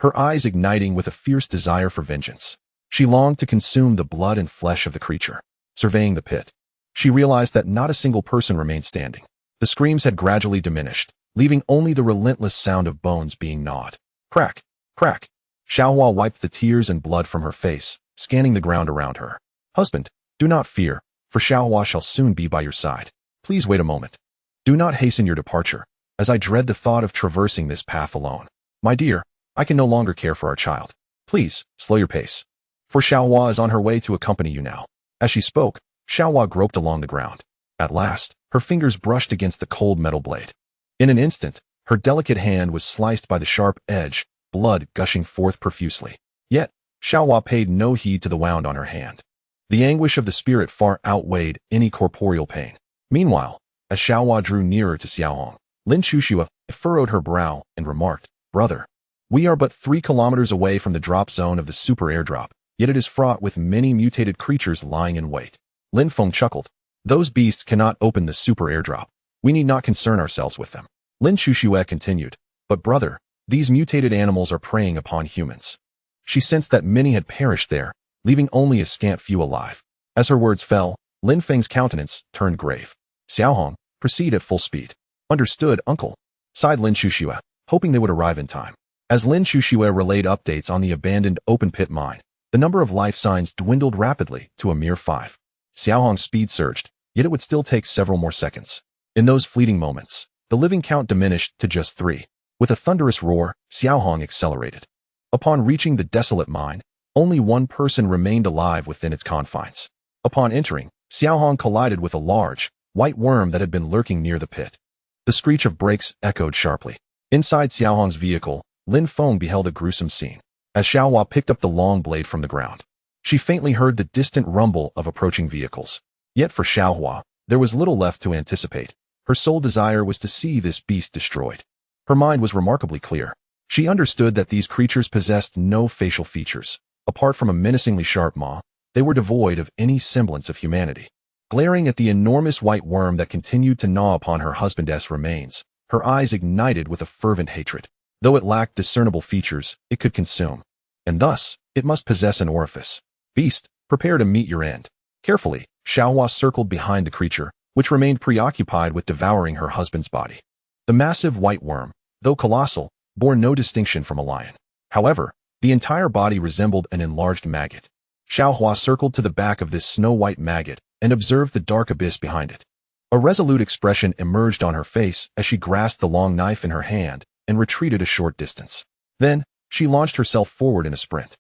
her eyes igniting with a fierce desire for vengeance. She longed to consume the blood and flesh of the creature. Surveying the pit, she realized that not a single person remained standing. The screams had gradually diminished, leaving only the relentless sound of bones being gnawed. Crack, crack. Xiaohua wiped the tears and blood from her face, scanning the ground around her. Husband, do not fear, for Xiaohua shall soon be by your side. Please wait a moment. Do not hasten your departure, as I dread the thought of traversing this path alone. My dear, I can no longer care for our child. Please, slow your pace, for Xiaohua is on her way to accompany you now. As she spoke, Xiaohua groped along the ground. At last, her fingers brushed against the cold metal blade. In an instant, her delicate hand was sliced by the sharp edge, blood gushing forth profusely. Yet, Xiaohua paid no heed to the wound on her hand. The anguish of the spirit far outweighed any corporeal pain. Meanwhile, as Xiaohua drew nearer to Xiaohong, Lin Chuxue furrowed her brow and remarked, Brother, we are but 3 kilometers away from the drop zone of the super airdrop, yet it is fraught with many mutated creatures lying in wait. Lin Feng chuckled. Those beasts cannot open the super airdrop. We need not concern ourselves with them. Lin Chuxue continued, but brother, these mutated animals are preying upon humans. She sensed that many had perished there, leaving only a scant few alive. As her words fell, Lin Feng's countenance turned grave. Xiaohong, proceed at full speed. Understood, uncle, sighed Lin Chuxue, hoping they would arrive in time. As Lin Chuxue relayed updates on the abandoned open-pit mine, the number of life signs dwindled rapidly to a mere 5. Xiaohong's speed surged, yet it would still take several more seconds. In those fleeting moments, the living count diminished to just 3. With a thunderous roar, Xiaohong accelerated. Upon reaching the desolate mine, only one person remained alive within its confines. Upon entering, Xiaohong collided with a large, white worm that had been lurking near the pit. The screech of brakes echoed sharply. Inside Xiaohong's vehicle, Lin Feng beheld a gruesome scene. As Xiaohua picked up the long blade from the ground, she faintly heard the distant rumble of approaching vehicles. Yet for Xiaohua, there was little left to anticipate. Her sole desire was to see this beast destroyed. Her mind was remarkably clear. She understood that these creatures possessed no facial features. Apart from a menacingly sharp maw, they were devoid of any semblance of humanity. Glaring at the enormous white worm that continued to gnaw upon her husband's remains, her eyes ignited with a fervent hatred. Though it lacked discernible features, it could consume. And thus, it must possess an orifice. Beast, prepare to meet your end. Carefully, Xiaohua circled behind the creature, which remained preoccupied with devouring her husband's body. The massive white worm, though colossal, bore no distinction from a lion. However, the entire body resembled an enlarged maggot. Xiaohua circled to the back of this snow-white maggot and observed the dark abyss behind it. A resolute expression emerged on her face as she grasped the long knife in her hand and retreated a short distance. Then, she launched herself forward in a sprint.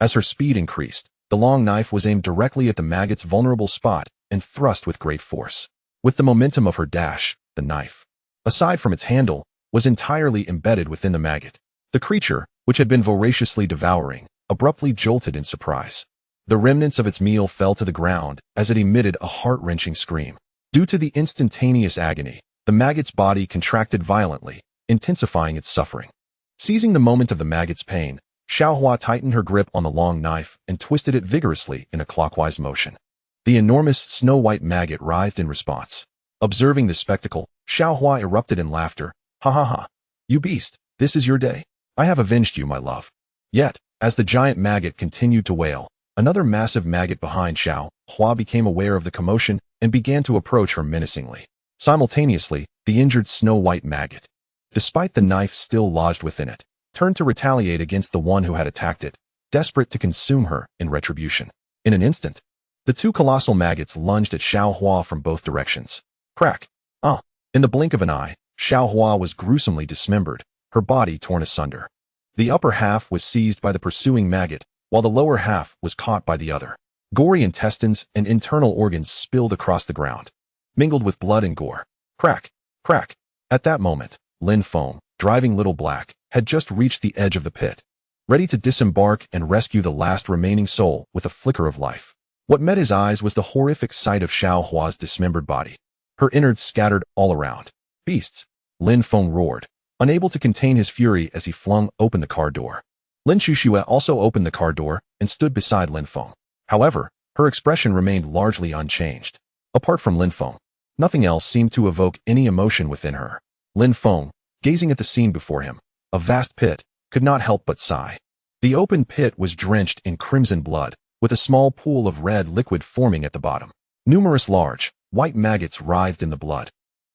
As her speed increased, the long knife was aimed directly at the maggot's vulnerable spot and thrust with great force. With the momentum of her dash, the knife, aside from its handle, was entirely embedded within the maggot. The creature, which had been voraciously devouring, abruptly jolted in surprise. The remnants of its meal fell to the ground as it emitted a heart-wrenching scream. Due to the instantaneous agony, the maggot's body contracted violently, intensifying its suffering. Seizing the moment of the maggot's pain, Xiaohua tightened her grip on the long knife and twisted it vigorously in a clockwise motion. The enormous snow-white maggot writhed in response. Observing this spectacle, Xiaohua erupted in laughter. Ha ha ha. You beast, this is your day. I have avenged you, my love. Yet, as the giant maggot continued to wail, another massive maggot behind Xiaohua became aware of the commotion and began to approach her menacingly. Simultaneously, the injured snow-white maggot, despite the knife still lodged within it, turned to retaliate against the one who had attacked it, desperate to consume her in retribution. In an instant, the two colossal maggots lunged at Xiaohua from both directions. Crack! Ah! In the blink of an eye, Xiaohua was gruesomely dismembered, her body torn asunder. The upper half was seized by the pursuing maggot, while the lower half was caught by the other. Gory intestines and internal organs spilled across the ground, mingled with blood and gore. Crack! Crack! At that moment, Lin Feng, driving Little Black, had just reached the edge of the pit, ready to disembark and rescue the last remaining soul with a flicker of life. What met his eyes was the horrific sight of Xiaohua's dismembered body, her innards scattered all around. Beasts! Lin Feng roared, unable to contain his fury as he flung open the car door. Lin Shushue also opened the car door and stood beside Lin Feng. However, her expression remained largely unchanged. Apart from Lin Feng, nothing else seemed to evoke any emotion within her. Lin Feng, gazing at the scene before him, a vast pit, could not help but sigh. The open pit was drenched in crimson blood, with a small pool of red liquid forming at the bottom. Numerous large, white maggots writhed in the blood,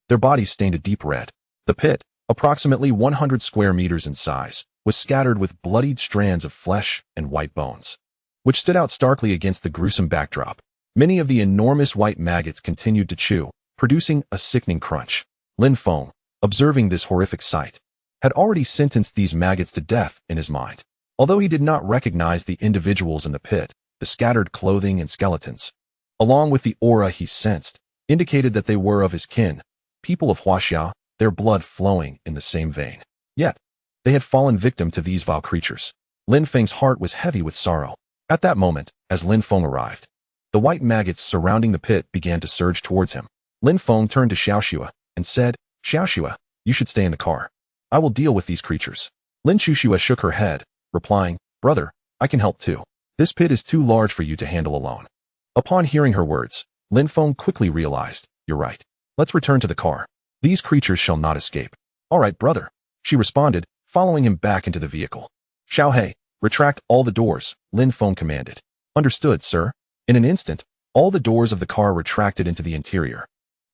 their bodies stained a deep red. The pit, approximately 100 square meters in size, was scattered with bloodied strands of flesh and white bones, which stood out starkly against the gruesome backdrop. Many of the enormous white maggots continued to chew, producing a sickening crunch. Lin Feng, observing this horrific sight, had already sentenced these maggots to death in his mind. Although he did not recognize the individuals in the pit, the scattered clothing and skeletons, along with the aura he sensed, indicated that they were of his kin, people of Huaxia, their blood flowing in the same vein. Yet, they had fallen victim to these vile creatures. Lin Feng's heart was heavy with sorrow. At that moment, as Lin Feng arrived, the white maggots surrounding the pit began to surge towards him. Lin Feng turned to Xiaoxue and said, Xiaoxue, you should stay in the car. I will deal with these creatures. Lin Shushue shook her head, replying, Brother, I can help too. This pit is too large for you to handle alone. Upon hearing her words, Lin Feng quickly realized, You're right. Let's return to the car. These creatures shall not escape. All right, brother, she responded, following him back into the vehicle. Xiaohei, retract all the doors, Lin Feng commanded. Understood, sir. In an instant, all the doors of the car retracted into the interior,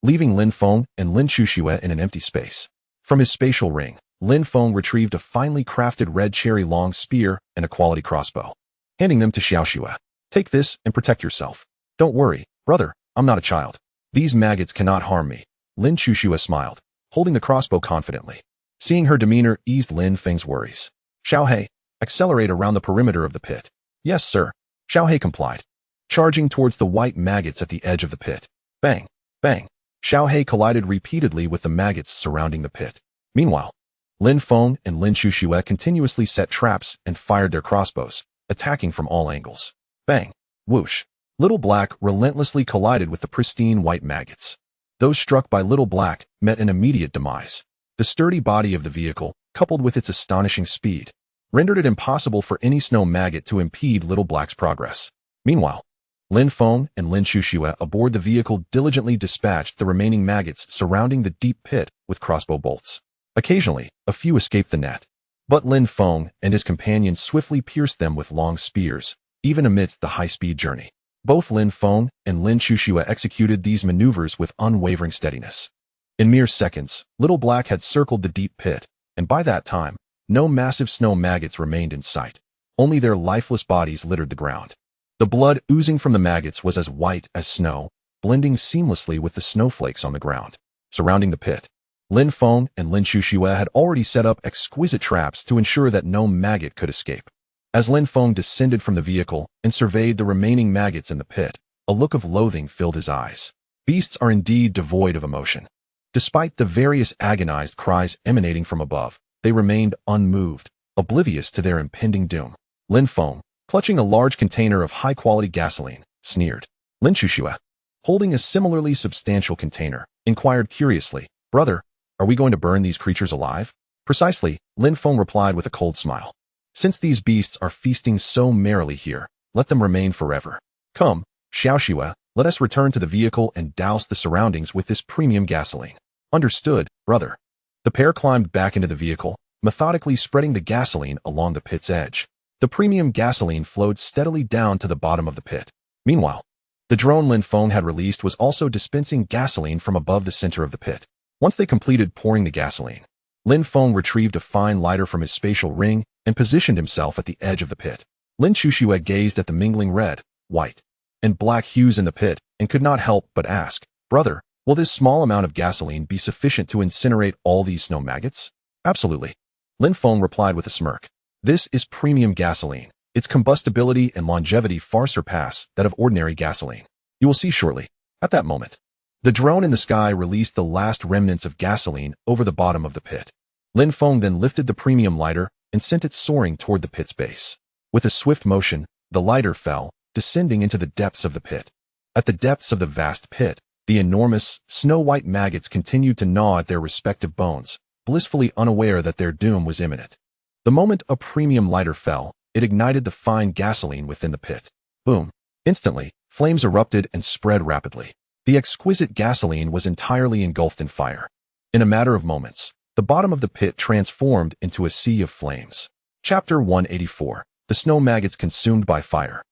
leaving Lin Feng and Lin Shushue in an empty space. From his spatial ring, Lin Feng retrieved a finely crafted red cherry long spear and a quality crossbow, handing them to Xiaoxue. Take this and protect yourself. Don't worry, brother. Brother, I'm not a child. These maggots cannot harm me. Lin Chuxue smiled, holding the crossbow confidently. Seeing her demeanor eased Lin Feng's worries. Xiaohe, accelerate around the perimeter of the pit. Yes, sir. Xiaohe complied, charging towards the white maggots at the edge of the pit. Bang, bang. Xiaohe collided repeatedly with the maggots surrounding the pit. Meanwhile, Lin Feng and Lin Chuxue continuously set traps and fired their crossbows, attacking from all angles. Bang, whoosh. Little Black relentlessly collided with the pristine white maggots. Those struck by Little Black met an immediate demise. The sturdy body of the vehicle, coupled with its astonishing speed, rendered it impossible for any snow maggot to impede Little Black's progress. Meanwhile, Lin Feng and Lin Chuxue aboard the vehicle diligently dispatched the remaining maggots surrounding the deep pit with crossbow bolts. Occasionally, a few escaped the net, but Lin Feng and his companions swiftly pierced them with long spears, even amidst the high-speed journey. Both Lin Feng and Lin Chuxue executed these maneuvers with unwavering steadiness. In mere seconds, Little Black had circled the deep pit, and by that time, no massive snow maggots remained in sight. Only their lifeless bodies littered the ground. The blood oozing from the maggots was as white as snow, blending seamlessly with the snowflakes on the ground. Surrounding the pit, Lin Feng and Lin Chuxue had already set up exquisite traps to ensure that no maggot could escape. As Lin Feng descended from the vehicle and surveyed the remaining maggots in the pit, a look of loathing filled his eyes. Beasts are indeed devoid of emotion. Despite the various agonized cries emanating from above, they remained unmoved, oblivious to their impending doom. Lin Feng, clutching a large container of high-quality gasoline, sneered. Lin Chuxue, holding a similarly substantial container, inquired curiously, Brother, are we going to burn these creatures alive? Precisely, Lin Feng replied with a cold smile. Since these beasts are feasting so merrily here, let them remain forever. Come, Xiaoxue, let us return to the vehicle and douse the surroundings with this premium gasoline. Understood, brother. The pair climbed back into the vehicle, methodically spreading the gasoline along the pit's edge. The premium gasoline flowed steadily down to the bottom of the pit. Meanwhile, the drone Lin Feng had released was also dispensing gasoline from above the center of the pit. Once they completed pouring the gasoline, Lin Feng retrieved a fine lighter from his spatial ring and positioned himself at the edge of the pit. Lin Chuxue gazed at the mingling red, white, and black hues in the pit and could not help but ask, Brother, will this small amount of gasoline be sufficient to incinerate all these snow maggots? Absolutely. Lin Feng replied with a smirk. This is premium gasoline. Its combustibility and longevity far surpass that of ordinary gasoline. You will see shortly. At that moment, the drone in the sky released the last remnants of gasoline over the bottom of the pit. Lin Feng then lifted the premium lighter and sent it soaring toward the pit's base. With a swift motion, the lighter fell, descending into the depths of the pit. At the depths of the vast pit, the enormous, snow-white maggots continued to gnaw at their respective bones, blissfully unaware that their doom was imminent. The moment a premium lighter fell, it ignited the fine gasoline within the pit. Boom! Instantly, flames erupted and spread rapidly. The exquisite gasoline was entirely engulfed in fire. In a matter of moments, the bottom of the pit transformed into a sea of flames. Chapter 184. The Snow Maggots Consumed by Fire.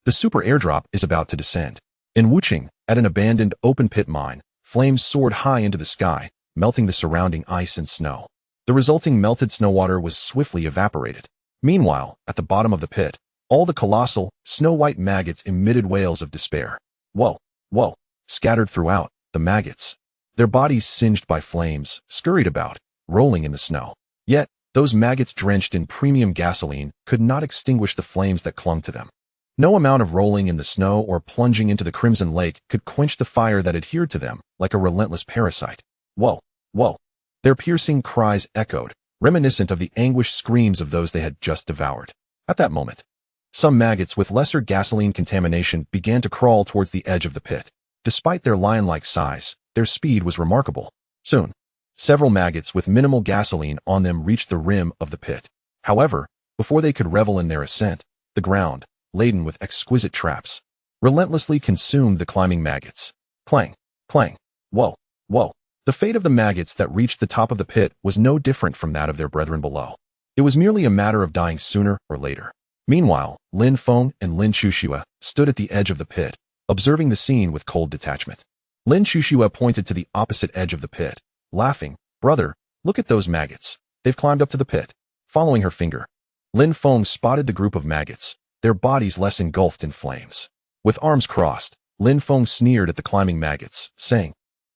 The super airdrop is about to descend. In Wuching, at an abandoned open pit mine, flames soared high into the sky, melting the surrounding ice and snow. The resulting melted snow water was swiftly evaporated. Meanwhile, at the bottom of the pit, all the colossal, snow-white maggots emitted wails of despair. Whoa, whoa, scattered throughout, the maggots, their bodies singed by flames, scurried about, rolling in the snow. Yet, those maggots drenched in premium gasoline could not extinguish the flames that clung to them. No amount of rolling in the snow or plunging into the crimson lake could quench the fire that adhered to them like a relentless parasite. Whoa, whoa. Their piercing cries echoed, reminiscent of the anguished screams of those they had just devoured. At that moment, some maggots with lesser gasoline contamination began to crawl towards the edge of the pit. Despite their lion-like size, their speed was remarkable. Soon, several maggots with minimal gasoline on them reached the rim of the pit. However, before they could revel in their ascent, the ground, laden with exquisite traps, relentlessly consumed the climbing maggots. Clang, clang, whoa, whoa. The fate of the maggots that reached the top of the pit was no different from that of their brethren below. It was merely a matter of dying sooner or later. Meanwhile, Lin Feng and Lin Chuxue stood at the edge of the pit, observing the scene with cold detachment. Lin Chuxue pointed to the opposite edge of the pit, laughing, Brother, look at those maggots. They've climbed up to the pit. Following her finger, Lin Feng spotted the group of maggots, their bodies less engulfed in flames. With arms crossed, Lin Feng sneered at the climbing maggots, saying,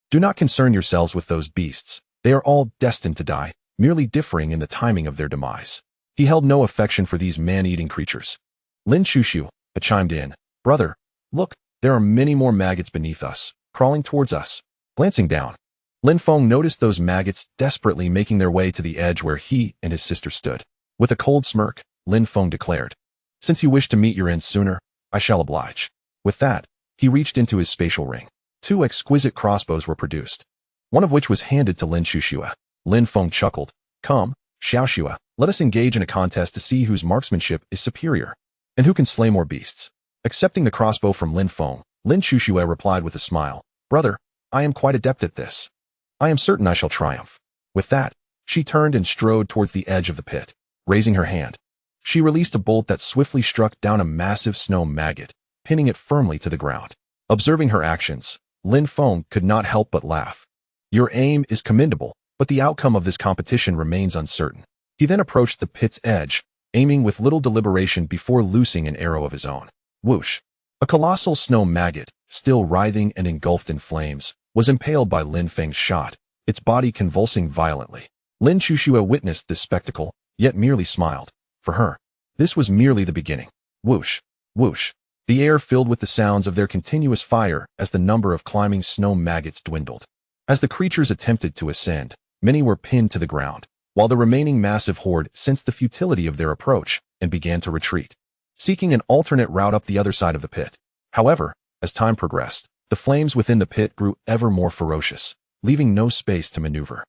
"Do not concern yourselves with those beasts. They are all destined to die, merely differing in the timing of their demise." He held no affection for these man-eating creatures. Lin Shushu chimed in, "Brother, look, there are many more maggots beneath us, crawling towards us." Glancing down, Lin Feng noticed those maggots desperately making their way to the edge where he and his sister stood. With a cold smirk, Lin Feng declared, "Since you wish to meet your end sooner, I shall oblige." With that, he reached into his spatial ring. 2 exquisite crossbows were produced, one of which was handed to Lin Shushua. Lin Feng chuckled, "Come, Xiaoxua, let us engage in a contest to see whose marksmanship is superior, and who can slay more beasts." Accepting the crossbow from Lin Feng, Lin Shushua replied with a smile, "Brother, I am quite adept at this. I am certain I shall triumph." With that, she turned and strode towards the edge of the pit. Raising her hand, she released a bolt that swiftly struck down a massive snow maggot, pinning it firmly to the ground. Observing her actions, Lin Feng could not help but laugh. "Your aim is commendable, but the outcome of this competition remains uncertain." He then approached the pit's edge, aiming with little deliberation before loosing an arrow of his own. Whoosh! A colossal snow maggot, still writhing and engulfed in flames, was impaled by Lin Feng's shot, its body convulsing violently. Lin Shushua witnessed this spectacle, yet merely smiled. For her, this was merely the beginning. Whoosh! Whoosh! The air filled with the sounds of their continuous fire as the number of climbing snow maggots dwindled. As the creatures attempted to ascend, many were pinned to the ground, while the remaining massive horde sensed the futility of their approach and began to retreat, seeking an alternate route up the other side of the pit. However, as time progressed, the flames within the pit grew ever more ferocious, leaving no space to maneuver.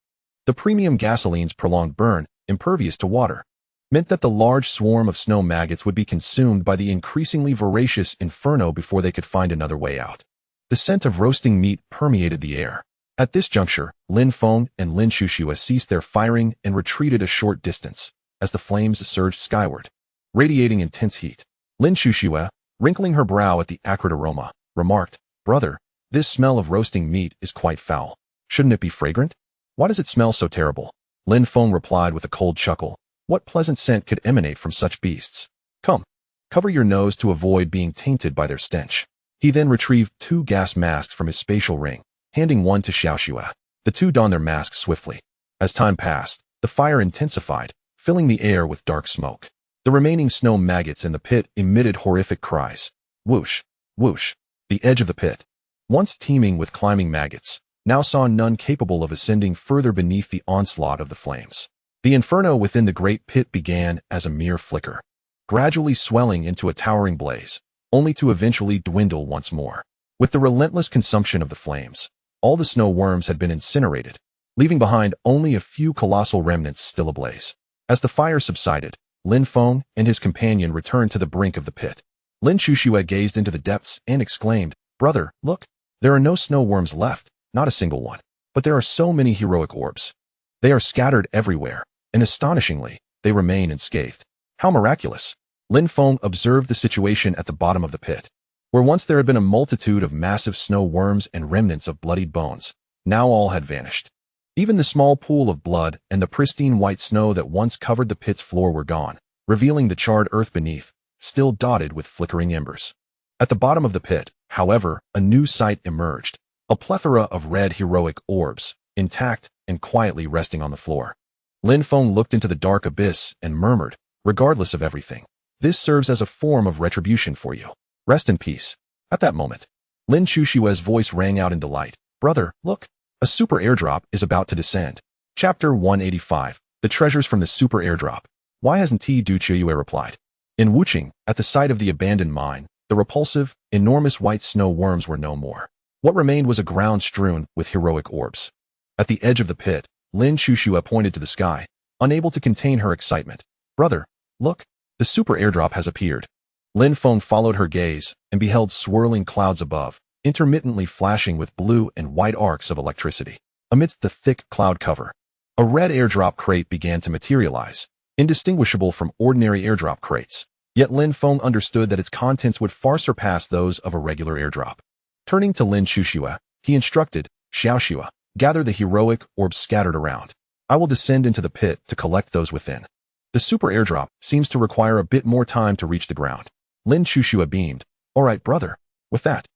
The premium gasoline's prolonged burn, impervious to water, meant that the large swarm of snow maggots would be consumed by the increasingly voracious inferno before they could find another way out. The scent of roasting meat permeated the air. At this juncture, Lin Feng and Lin Shushua ceased their firing and retreated a short distance, as the flames surged skyward, radiating intense heat. Lin Shushua, wrinkling her brow at the acrid aroma, remarked, "Brother, this smell of roasting meat is quite foul. Shouldn't it be fragrant? Why does it smell so terrible?" Lin Feng replied with a cold chuckle, "What pleasant scent could emanate from such beasts? Come, cover your nose to avoid being tainted by their stench." He then retrieved 2 gas masks from his spatial ring, handing one to Xiaoxua. The two donned their masks swiftly. As time passed, the fire intensified, filling the air with dark smoke. The remaining snow maggots in the pit emitted horrific cries. Whoosh! Whoosh! The edge of the pit, once teeming with climbing maggots, now saw none capable of ascending further beneath the onslaught of the flames. The inferno within the great pit began as a mere flicker, gradually swelling into a towering blaze, only to eventually dwindle once more. With the relentless consumption of the flames, all the snow worms had been incinerated, leaving behind only a few colossal remnants still ablaze. As the fire subsided, Lin Feng and his companion returned to the brink of the pit. Lin Shushua gazed into the depths and exclaimed, "Brother, look, there are no snow worms left, not a single one. But there are so many heroic orbs. They are scattered everywhere, and astonishingly, they remain unscathed. How miraculous!" Lin Feng observed the situation at the bottom of the pit, where once there had been a multitude of massive snow worms and remnants of bloodied bones. Now all had vanished. Even the small pool of blood and the pristine white snow that once covered the pit's floor were gone, revealing the charred earth beneath, still dotted with flickering embers. At the bottom of the pit, however, a new sight emerged, a plethora of red heroic orbs, intact and quietly resting on the floor. Lin Feng looked into the dark abyss and murmured, "Regardless of everything, this serves as a form of retribution for you. Rest in peace." At that moment, Lin Chushua's voice rang out in delight. "Brother, look, a super airdrop is about to descend." Chapter 185, The Treasures from the Super Airdrop. "Why hasn't T. Du Chiyue replied?" In Wuching, at the site of the abandoned mine, the repulsive, enormous white snow worms were no more. What remained was a ground strewn with heroic orbs. At the edge of the pit, Lin Shushua pointed to the sky, unable to contain her excitement. "Brother, look, the super airdrop has appeared." Lin Feng followed her gaze and beheld swirling clouds above, intermittently flashing with blue and white arcs of electricity. Amidst the thick cloud cover, a red airdrop crate began to materialize, indistinguishable from ordinary airdrop crates. Yet Lin Feng understood that its contents would far surpass those of a regular airdrop. Turning to Lin Shushua, he instructed, "Xiaoxua, gather the heroic orbs scattered around. I will descend into the pit to collect those within. The super airdrop seems to require a bit more time to reach the ground." Lin Shushua beamed. "All right, brother." With that,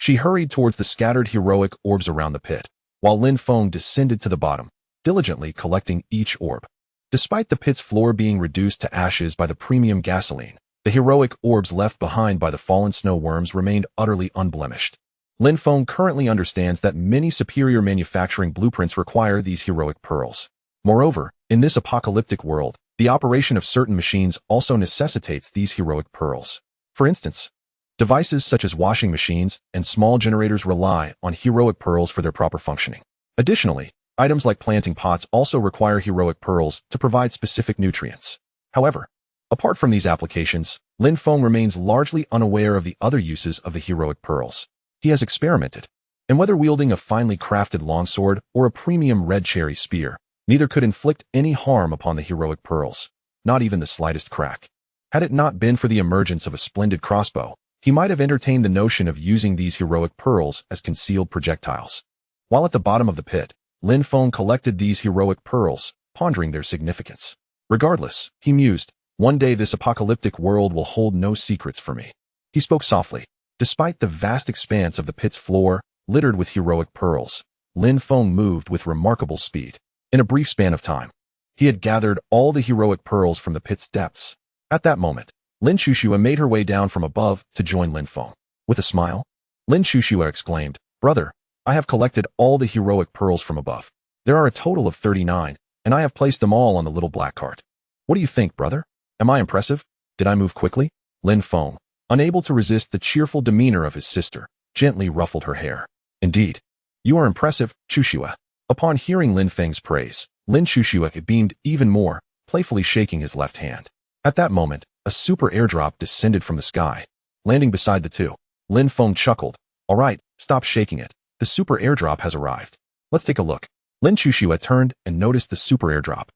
She hurried towards the scattered heroic orbs around the pit, while Lin Feng descended to the bottom, diligently collecting each orb. Despite the pit's floor being reduced to ashes by the premium gasoline, the heroic orbs left behind by the fallen snow worms remained utterly unblemished. Lin Feng currently understands that many superior manufacturing blueprints require these heroic pearls. Moreover, in this apocalyptic world, the operation of certain machines also necessitates these heroic pearls. For instance, devices such as washing machines and small generators rely on heroic pearls for their proper functioning. Additionally, items like planting pots also require heroic pearls to provide specific nutrients. However, apart from these applications, Lin Feng remains largely unaware of the other uses of the heroic pearls. He has experimented, and whether wielding a finely crafted longsword or a premium red cherry spear, neither could inflict any harm upon the heroic pearls, not even the slightest crack. Had it not been for the emergence of a splendid crossbow, he might have entertained the notion of using these heroic pearls as concealed projectiles. While at the bottom of the pit, Lin Feng collected these heroic pearls, pondering their significance. Regardless, he mused, one day this apocalyptic world will hold no secrets for me. He spoke softly. Despite the vast expanse of the pit's floor, littered with heroic pearls, Lin Feng moved with remarkable speed. In a brief span of time, he had gathered all the heroic pearls from the pit's depths. At that moment, Lin Chuxue made her way down from above to join Lin Feng. With a smile, Lin Chuxue exclaimed, "Brother, I have collected all the heroic pearls from above. There are a total of 39, and I have placed them all on the little black cart. What do you think, brother? Am I impressive? Did I move quickly?" Lin Feng, unable to resist the cheerful demeanor of his sister, gently ruffled her hair. "Indeed, you are impressive, Chuxue." Upon hearing Lin Feng's praise, Lin Chuxue beamed even more, playfully shaking his left hand. At that moment, a super airdrop descended from the sky, landing beside the two. Lin Feng chuckled. "All right, stop shaking it. The super airdrop has arrived. Let's take a look." Lin Chuxue turned and noticed the super airdrop.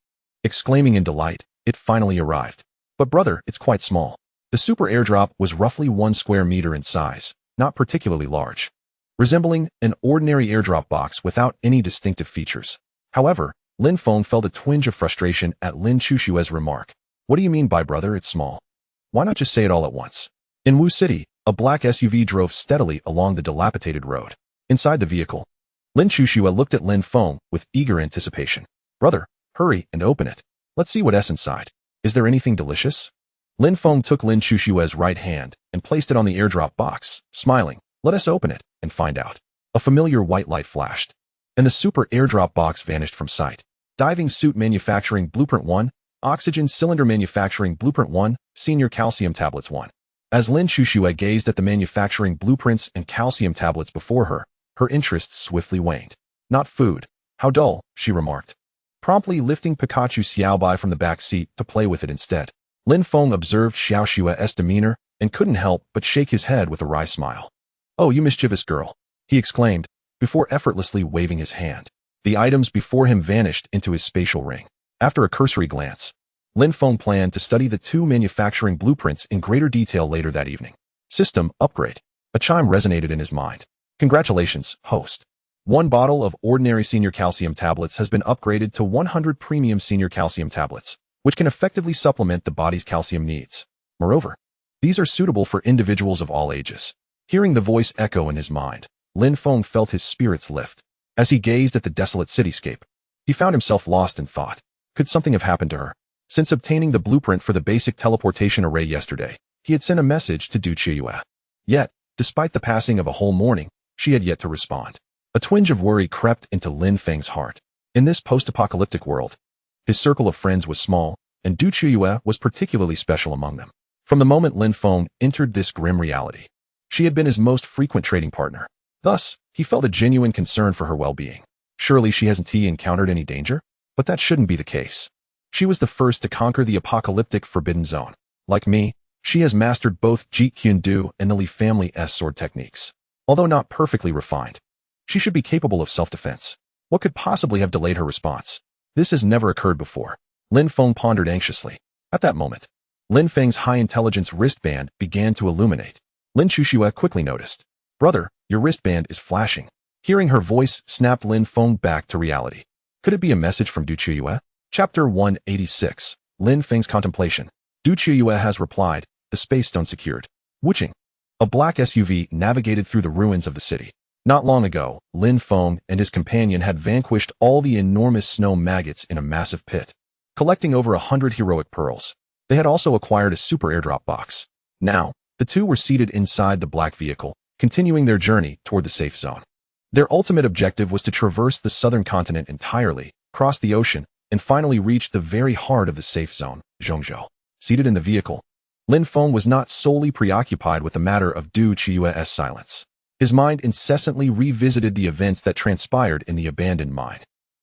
Exclaiming in delight, it finally arrived. "But brother, it's quite small." The super airdrop was roughly 1 square meter in size, not particularly large, resembling an ordinary airdrop box without any distinctive features. However, Lin Feng felt a twinge of frustration at Lin Chuxue's remark. "What do you mean by brother, it's small? Why not just say it all at once?" In Wu City, a black SUV drove steadily along the dilapidated road. Inside the vehicle, Lin Chuxue looked at Lin Feng with eager anticipation. "Brother, hurry and open it. Let's see what's inside. Is there anything delicious?" Lin Feng took Lin Chuxue's right hand and placed it on the airdrop box, smiling. "Let us open it and find out." A familiar white light flashed, and the super airdrop box vanished from sight. Diving Suit Manufacturing Blueprint 1, Oxygen Cylinder Manufacturing Blueprint 1, Senior Calcium Tablets 1. As Lin Chuxue gazed at the manufacturing blueprints and calcium tablets before her, her interest swiftly waned. "Not food. How dull," she remarked, promptly lifting Pikachu Xiaobai from the back seat to play with it instead. Lin Feng observed Xiaoshua's demeanor and couldn't help but shake his head with a wry smile. "Oh, you mischievous girl," he exclaimed, before effortlessly waving his hand. The items before him vanished into his spatial ring. After a cursory glance, Lin Feng planned to study the two manufacturing blueprints in greater detail later that evening. System upgrade. A chime resonated in his mind. "Congratulations, host. 1 bottle of ordinary senior calcium tablets has been upgraded to 100 premium senior calcium tablets, which can effectively supplement the body's calcium needs. Moreover, these are suitable for individuals of all ages." Hearing the voice echo in his mind, Lin Feng felt his spirits lift. As he gazed at the desolate cityscape, he found himself lost in thought. Could something have happened to her? Since obtaining the blueprint for the basic teleportation array yesterday, he had sent a message to Du Qiuyue. Yet, despite the passing of a whole morning, she had yet to respond. A twinge of worry crept into Lin Feng's heart. In this post-apocalyptic world, his circle of friends was small, and Du Qiuyue was particularly special among them. From the moment Lin Feng entered this grim reality, she had been his most frequent trading partner. Thus, he felt a genuine concern for her well-being. Surely she hasn't encountered any danger? But that shouldn't be the case. She was the first to conquer the apocalyptic forbidden zone. Like me, she has mastered both Jeet Kune Do and the Li family's sword techniques. Although not perfectly refined, she should be capable of self-defense. What could possibly have delayed her response? This has never occurred before. Lin Feng pondered anxiously. At that moment, Lin Feng's high-intelligence wristband began to illuminate. Lin Chuxue quickly noticed. "Brother, your wristband is flashing." Hearing her voice snapped Lin Feng back to reality. Could it be a message from Du Qiuyue? Chapter 186. Lin Feng's Contemplation. Du Qiuyue has replied, "The space stone secured." Wuching. A black SUV navigated through the ruins of the city. Not long ago, Lin Feng and his companion had vanquished all the enormous snow maggots in a massive pit, collecting over 100 heroic pearls. They had also acquired a super airdrop box. Now, the two were seated inside the black vehicle, continuing their journey toward the safe zone. Their ultimate objective was to traverse the southern continent entirely, cross the ocean, and finally reach the very heart of the safe zone, Zhongzhou. Seated in the vehicle, Lin Feng was not solely preoccupied with the matter of Du Qiue's silence. His mind incessantly revisited the events that transpired in the abandoned mine.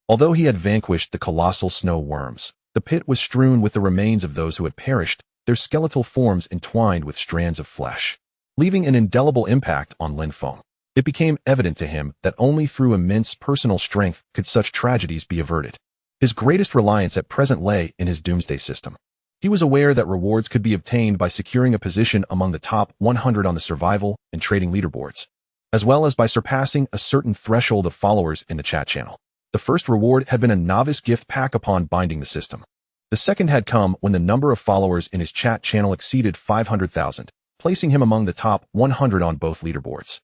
Although he had vanquished the colossal snow worms, the pit was strewn with the remains of those who had perished, their skeletal forms entwined with strands of flesh, leaving an indelible impact on Lin Feng. It became evident to him that only through immense personal strength could such tragedies be averted. His greatest reliance at present lay in his doomsday system. He was aware that rewards could be obtained by securing a position among the top 100 on the survival and trading leaderboards, as well as by surpassing a certain threshold of followers in the chat channel. The first reward had been a novice gift pack upon binding the system. The second had come when the number of followers in his chat channel exceeded 500,000, placing him among the top 100 on both leaderboards.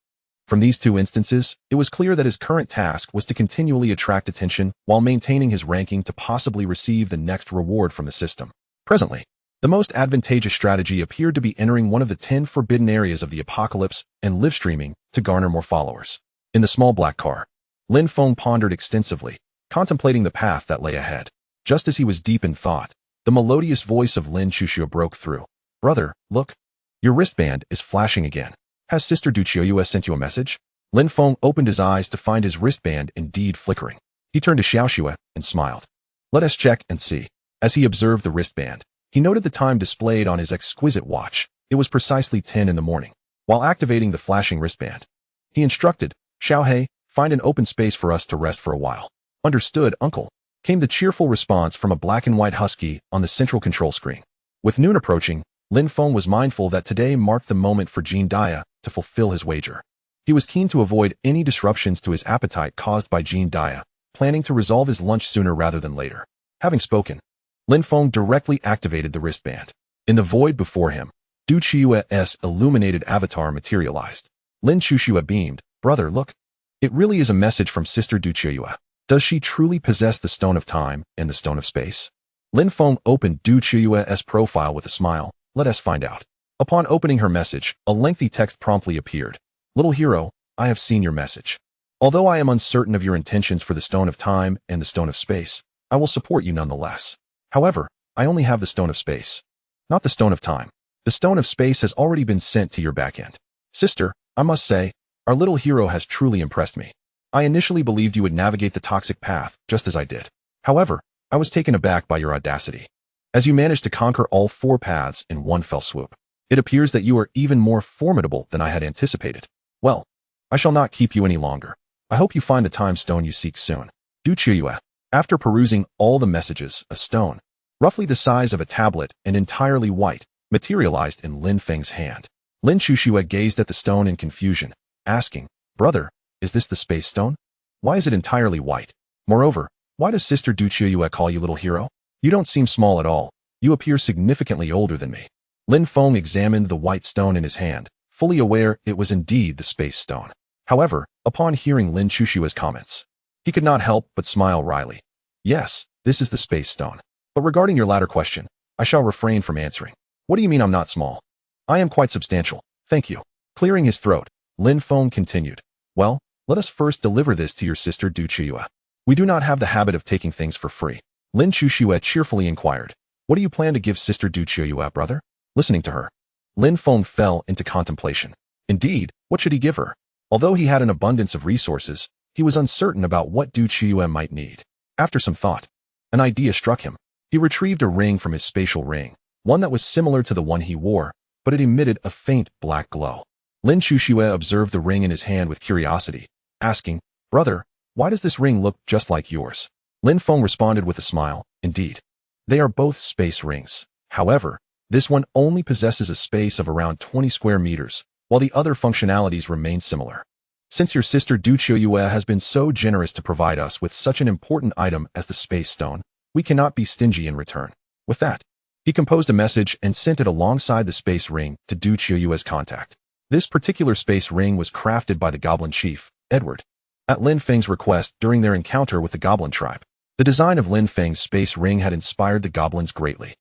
From these two instances, it was clear that his current task was to continually attract attention while maintaining his ranking to possibly receive the next reward from the system. Presently, the most advantageous strategy appeared to be entering one of the 10 forbidden areas of the apocalypse and live streaming to garner more followers. In the small black car, Lin Feng pondered extensively, contemplating the path that lay ahead. Just as he was deep in thought, the melodious voice of Lin Chuxue broke through. "Brother, look. Your wristband is flashing again. Has Sister Du Qiue sent you a message?" Lin Feng opened his eyes to find his wristband indeed flickering. He turned to Xiaoxue and smiled. "Let us check and see." As he observed the wristband, he noted the time displayed on his exquisite watch. It was precisely 10 in the morning. While activating the flashing wristband, he instructed, "Xiaohei, find an open space for us to rest for a while." "Understood, uncle," came the cheerful response from a black and white husky on the central control screen. With noon approaching, Lin Feng was mindful that today marked the moment for Jean Dia to fulfill his wager. He was keen to avoid any disruptions to his appetite caused by Jean Dia, planning to resolve his lunch sooner rather than later. Having spoken, Lin Feng directly activated the wristband. In the void before him, Du Qiue's illuminated avatar materialized. Lin Chuxue beamed, "Brother, look. It really is a message from Sister Du Qiue. Does she truly possess the Stone of Time and the Stone of Space?" Lin Feng opened Du Qiue's profile with a smile. "Let us find out." Upon opening her message, a lengthy text promptly appeared. "Little hero, I have seen your message. Although I am uncertain of your intentions for the Stone of Time and the Stone of Space, I will support you nonetheless. However, I only have the Stone of Space, not the Stone of Time. The Stone of Space has already been sent to your backend. Sister, I must say, our little hero has truly impressed me. I initially believed you would navigate the toxic path, just as I did. However, I was taken aback by your audacity, as you managed to conquer all 4 paths in one fell swoop. It appears that you are even more formidable than I had anticipated. Well, I shall not keep you any longer. I hope you find the time stone you seek soon." Du Qiue. After perusing all the messages, a stone, roughly the size of a tablet and entirely white, materialized in Lin Feng's hand. Lin Chuxue gazed at the stone in confusion, asking, "Brother, is this the space stone? Why is it entirely white? Moreover, why does Sister Du Qiue call you little hero? You don't seem small at all. You appear significantly older than me." Lin Feng examined the white stone in his hand, fully aware it was indeed the space stone. However, upon hearing Lin Chuxue's comments, he could not help but smile wryly. "Yes, this is the space stone. But regarding your latter question, I shall refrain from answering. What do you mean I'm not small? I am quite substantial, thank you." Clearing his throat, Lin Feng continued, "Well, let us first deliver this to your sister Du Qiue. We do not have the habit of taking things for free." Lin Chuxue cheerfully inquired, "What do you plan to give Sister Du Qiue, brother?" Listening to her, Lin Feng fell into contemplation. Indeed, what should he give her? Although he had an abundance of resources, he was uncertain about what Du Qiue might need. After some thought, an idea struck him. He retrieved a ring from his spatial ring, one that was similar to the one he wore, but it emitted a faint black glow. Lin Chuxue observed the ring in his hand with curiosity, asking, "Brother, why does this ring look just like yours?" Lin Feng responded with a smile, "Indeed, they are both space rings. However, this one only possesses a space of around 20 square meters, while the other functionalities remain similar. Since your sister Du Qiue has been so generous to provide us with such an important item as the space stone, we cannot be stingy in return." With that, he composed a message and sent it alongside the space ring to Du Qiue's contact. This particular space ring was crafted by the goblin chief, Edward, at Lin Feng's request during their encounter with the goblin tribe. The design of Lin Feng's space ring had inspired the goblins greatly,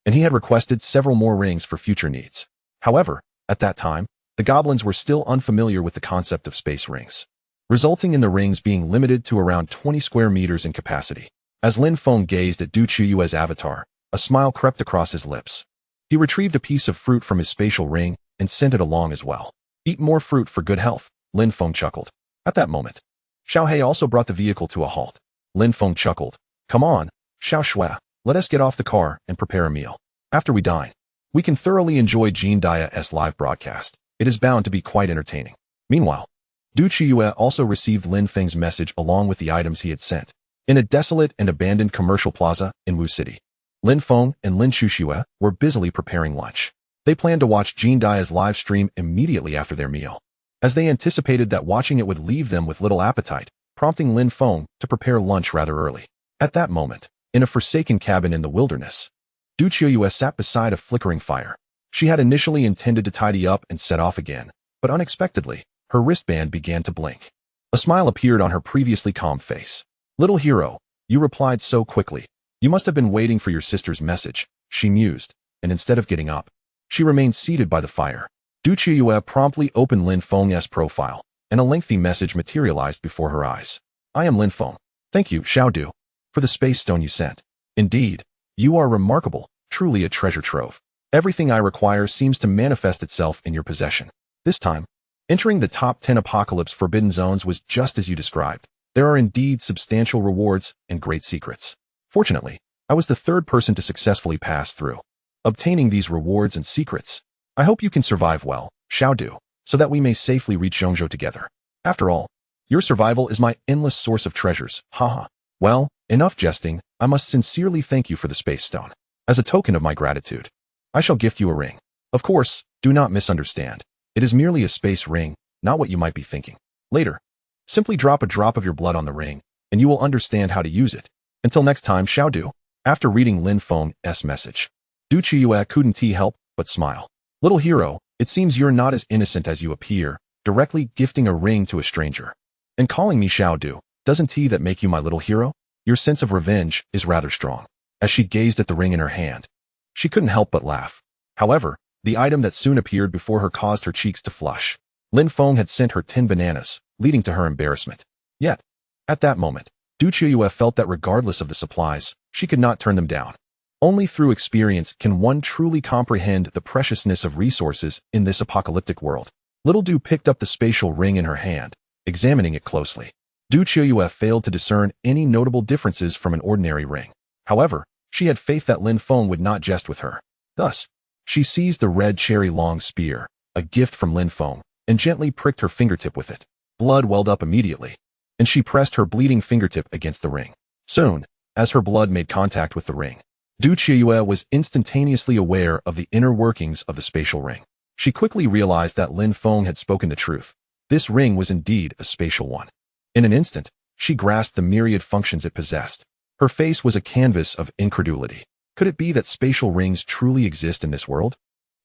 and he had requested several more rings for future needs. However, at that time, the goblins were still unfamiliar with the concept of space rings, resulting in the rings being limited to around 20 square meters in capacity. As Lin Feng gazed at Du Chuyue's avatar, a smile crept across his lips. He retrieved a piece of fruit from his spatial ring and sent it along as well. Eat more fruit for good health, Lin Feng chuckled. At that moment, Xiao He also brought the vehicle to a halt. Lin Feng chuckled. Come on, Xiao Shui, let us get off the car and prepare a meal. After we dine, we can thoroughly enjoy Jean Dia's live broadcast. It is bound to be quite entertaining. Meanwhile, Du Chuyue also received Lin Feng's message along with the items he had sent. In a desolate and abandoned commercial plaza in Wu City, Lin Feng and Lin Xuxue were busily preparing lunch. They planned to watch Jean Dia's live stream immediately after their meal, as they anticipated that watching it would leave them with little appetite, prompting Lin Feng to prepare lunch rather early. At that moment, in a forsaken cabin in the wilderness, Du Chuyue sat beside a flickering fire. She had initially intended to tidy up and set off again, but unexpectedly, her wristband began to blink. A smile appeared on her previously calm face. Little hero, you replied so quickly. You must have been waiting for your sister's message, she mused, and instead of getting up, she remained seated by the fire. Du Chuyue promptly opened Lin Feng's profile, and a lengthy message materialized before her eyes. I am Lin Feng. Thank you, Xiao Du, for the space stone you sent. Indeed, you are remarkable, truly a treasure trove. Everything I require seems to manifest itself in your possession. This time, entering the top 10 apocalypse forbidden zones was just as you described. There are indeed substantial rewards and great secrets. Fortunately, I was the third person to successfully pass through obtaining these rewards and secrets. I hope you can survive well, Xiao Du, so that we may safely reach Zhongzhou together. After all, your survival is my endless source of treasures, haha. Well, enough jesting, I must sincerely thank you for the space stone. As a token of my gratitude, I shall gift you a ring. Of course, do not misunderstand. It is merely a space ring, not what you might be thinking. Later, simply drop a drop of your blood on the ring, and you will understand how to use it. Until next time, Xiao Du. After reading Lin Feng's message, Du Chuyue couldn't help but smile. Little hero, it seems you're not as innocent as you appear, directly gifting a ring to a stranger. And calling me Xiao Du, doesn't that make you my little hero? Your sense of revenge is rather strong. As she gazed at the ring in her hand, she couldn't help but laugh. However, the item that soon appeared before her caused her cheeks to flush. Lin Feng had sent her 10 bananas, leading to her embarrassment. Yet, at that moment, Du Chuyue felt that regardless of the supplies, she could not turn them down. Only through experience can one truly comprehend the preciousness of resources in this apocalyptic world. Little Du picked up the spatial ring in her hand, examining it closely. Du Chuyue failed to discern any notable differences from an ordinary ring. However, she had faith that Lin Feng would not jest with her. Thus, she seized the red cherry long spear, a gift from Lin Feng, and gently pricked her fingertip with it. Blood welled up immediately, and she pressed her bleeding fingertip against the ring. Soon, as her blood made contact with the ring, Du Chuyue was instantaneously aware of the inner workings of the spatial ring. She quickly realized that Lin Feng had spoken the truth. This ring was indeed a spatial one. In an instant, she grasped the myriad functions it possessed. Her face was a canvas of incredulity. Could it be that spatial rings truly exist in this world?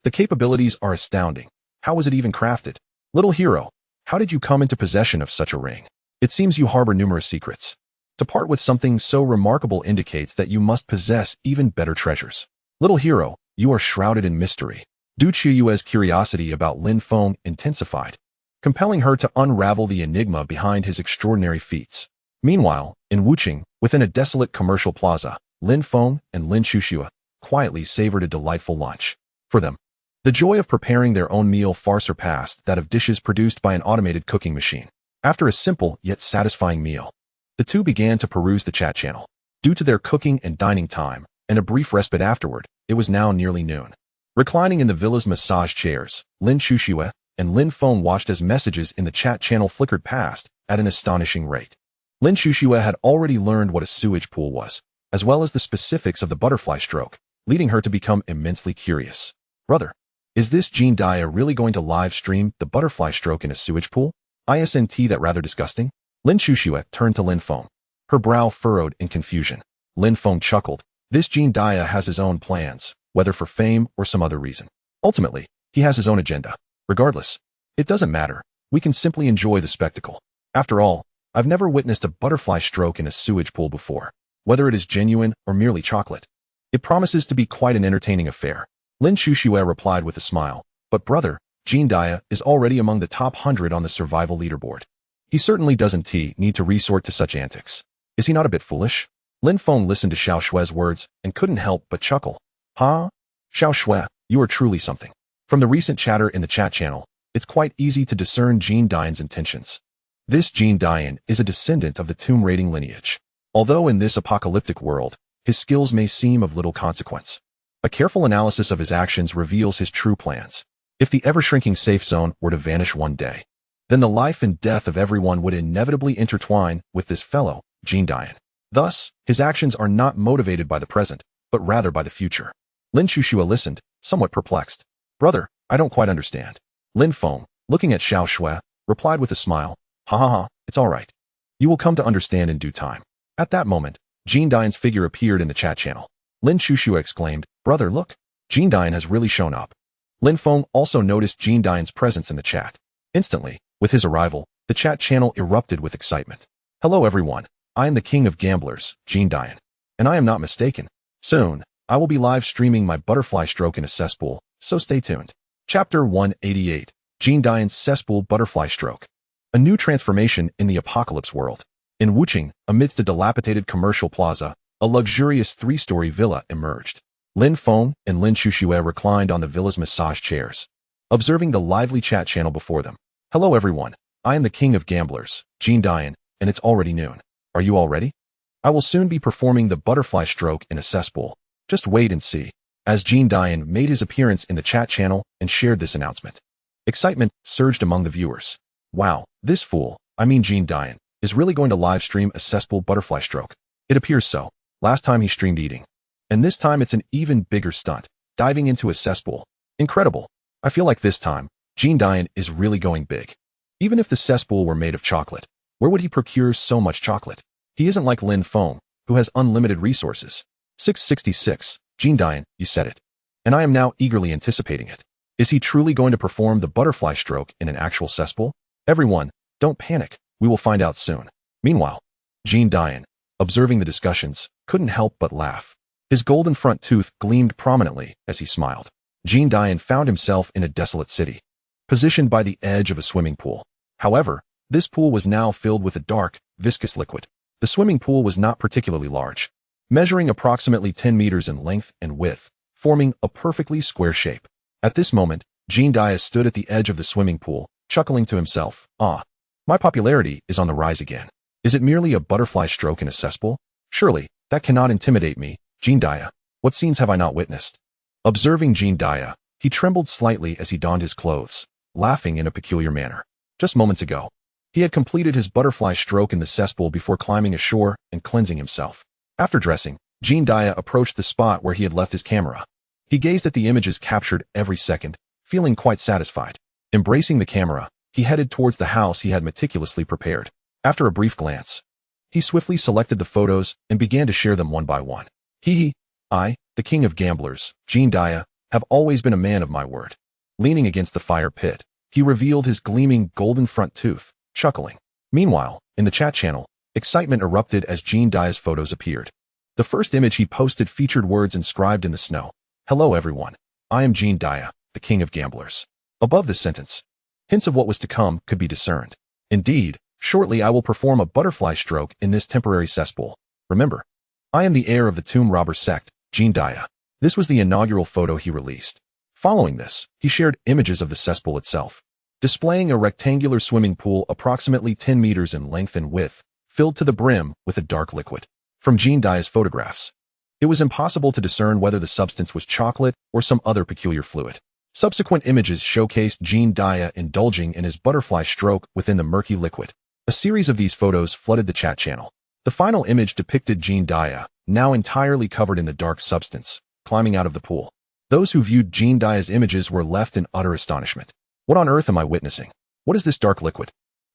The capabilities are astounding. How was it even crafted? Little hero, how did you come into possession of such a ring? It seems you harbor numerous secrets. To part with something so remarkable indicates that you must possess even better treasures. Little hero, you are shrouded in mystery. Du Chuyue's curiosity about Lin Feng intensified, compelling her to unravel the enigma behind his extraordinary feats. Meanwhile, in Wuqing, within a desolate commercial plaza, Lin Feng and Lin Xuxue quietly savored a delightful lunch. For them, the joy of preparing their own meal far surpassed that of dishes produced by an automated cooking machine. After a simple yet satisfying meal, the two began to peruse the chat channel. Due to their cooking and dining time, and a brief respite afterward, it was now nearly noon. Reclining in the villa's massage chairs, Lin Xuxue and Lin Feng watched as messages in the chat channel flickered past at an astonishing rate. Lin Xuxue had already learned what a sewage pool was, as well as the specifics of the butterfly stroke, leading her to become immensely curious. Brother, is this Jean Dia really going to live stream the butterfly stroke in a sewage pool? Isn't that rather disgusting? Lin Xuxue turned to Lin Feng. Her brow furrowed in confusion. Lin Feng chuckled. This Jean Dia has his own plans, whether for fame or some other reason. Ultimately, he has his own agenda. Regardless, It doesn't matter. We can simply enjoy the spectacle. After all, I've never witnessed a butterfly stroke in a sewage pool before, whether it is genuine or merely chocolate. It promises to be quite an entertaining affair. Lin Shushue replied with a smile, but brother, Jean Dia is already among the top 100 on the survival leaderboard. He certainly doesn't need to resort to such antics. Is he not a bit foolish? Lin Feng listened to Xiao Shue's words and couldn't help but chuckle. Huh? Xiao Shue, you are truly something. From the recent chatter in the chat channel, it's quite easy to discern Jean Dian's intentions. This Jean Dian is a descendant of the tomb raiding lineage. Although in this apocalyptic world, his skills may seem of little consequence. A careful analysis of his actions reveals his true plans. If the ever-shrinking safe zone were to vanish one day, then the life and death of everyone would inevitably intertwine with this fellow, Jean Dian. Thus, his actions are not motivated by the present, but rather by the future. Lin Shushue listened, somewhat perplexed. Brother, I don't quite understand. Lin Feng, looking at Xiao Shue, replied with a smile. Ha ha ha, it's all right. You will come to understand in due time. At that moment, Jean Dian's figure appeared in the chat channel. Lin Shushue exclaimed, brother, look. Jean Dian has really shown up. Lin Feng also noticed Jean Dian's presence in the chat. Instantly, with his arrival, the chat channel erupted with excitement. Hello everyone, I am the king of gamblers, Jean Dian. And I am not mistaken. Soon, I will be live streaming my butterfly stroke in a cesspool, so stay tuned. Chapter 188, Jean Dian's Cesspool Butterfly Stroke. A new transformation in the apocalypse world. In Wuching, amidst a dilapidated commercial plaza, a luxurious 3-story villa emerged. Lin Feng and Lin Shushue reclined on the villa's massage chairs, observing the lively chat channel before them. Hello everyone, I am the king of gamblers, Jean Dian, and it's already noon. Are you all ready? I will soon be performing the butterfly stroke in a cesspool. Just wait and see. As Jean Dian made his appearance in the chat channel and shared this announcement, excitement surged among the viewers. Wow, this fool, Jean Dian, is really going to live stream a cesspool butterfly stroke. It appears so. Last time he streamed eating. And this time it's an even bigger stunt, diving into a cesspool. Incredible. I feel like this time, Jean Dian is really going big. Even if the cesspool were made of chocolate, where would he procure so much chocolate? He isn't like Lin Feng, who has unlimited resources. 666, Jean Dian, you said it. And I am now eagerly anticipating it. Is he truly going to perform the butterfly stroke in an actual cesspool? Everyone, don't panic, we will find out soon. Meanwhile, Jean Dian, observing the discussions, couldn't help but laugh. His golden front tooth gleamed prominently as he smiled. Jean Dian found himself in a desolate city, positioned by the edge of a swimming pool. However, this pool was now filled with a dark, viscous liquid. The swimming pool was not particularly large, measuring approximately 10 meters in length and width, forming a perfectly square shape. At this moment, Jean Dian stood at the edge of the swimming pool, chuckling to himself. Ah, my popularity is on the rise again. Is it merely a butterfly stroke in a cesspool? Surely, that cannot intimidate me, Jean Dian. What scenes have I not witnessed? Observing Jean Dian, he trembled slightly as he donned his clothes, laughing in a peculiar manner. Just moments ago, he had completed his butterfly stroke in the cesspool before climbing ashore and cleansing himself. After dressing, Jean Dian approached the spot where he had left his camera. He gazed at the images captured every second, feeling quite satisfied. Embracing the camera, he headed towards the house he had meticulously prepared. After a brief glance, he swiftly selected the photos and began to share them one by one. I, the king of gamblers, Jean Dian, have always been a man of my word. Leaning against the fire pit, he revealed his gleaming golden front tooth, chuckling. Meanwhile, in the chat channel, excitement erupted as Jean Dian's photos appeared. The first image he posted featured words inscribed in the snow. Hello everyone, I am Jean Dian, the king of gamblers. Above this sentence, hints of what was to come could be discerned. Indeed, shortly I will perform a butterfly stroke in this temporary cesspool. Remember, I am the heir of the tomb robber sect, Jean Dian. This was the inaugural photo he released. Following this, he shared images of the cesspool itself, displaying a rectangular swimming pool approximately 10 meters in length and width, filled to the brim with a dark liquid. From Jean Dian's photographs, it was impossible to discern whether the substance was chocolate or some other peculiar fluid. Subsequent images showcased Jean Dian indulging in his butterfly stroke within the murky liquid. A series of these photos flooded the chat channel. The final image depicted Jean Dian, now entirely covered in the dark substance, climbing out of the pool. Those who viewed Jean Dian's images were left in utter astonishment. What on earth am I witnessing? What is this dark liquid?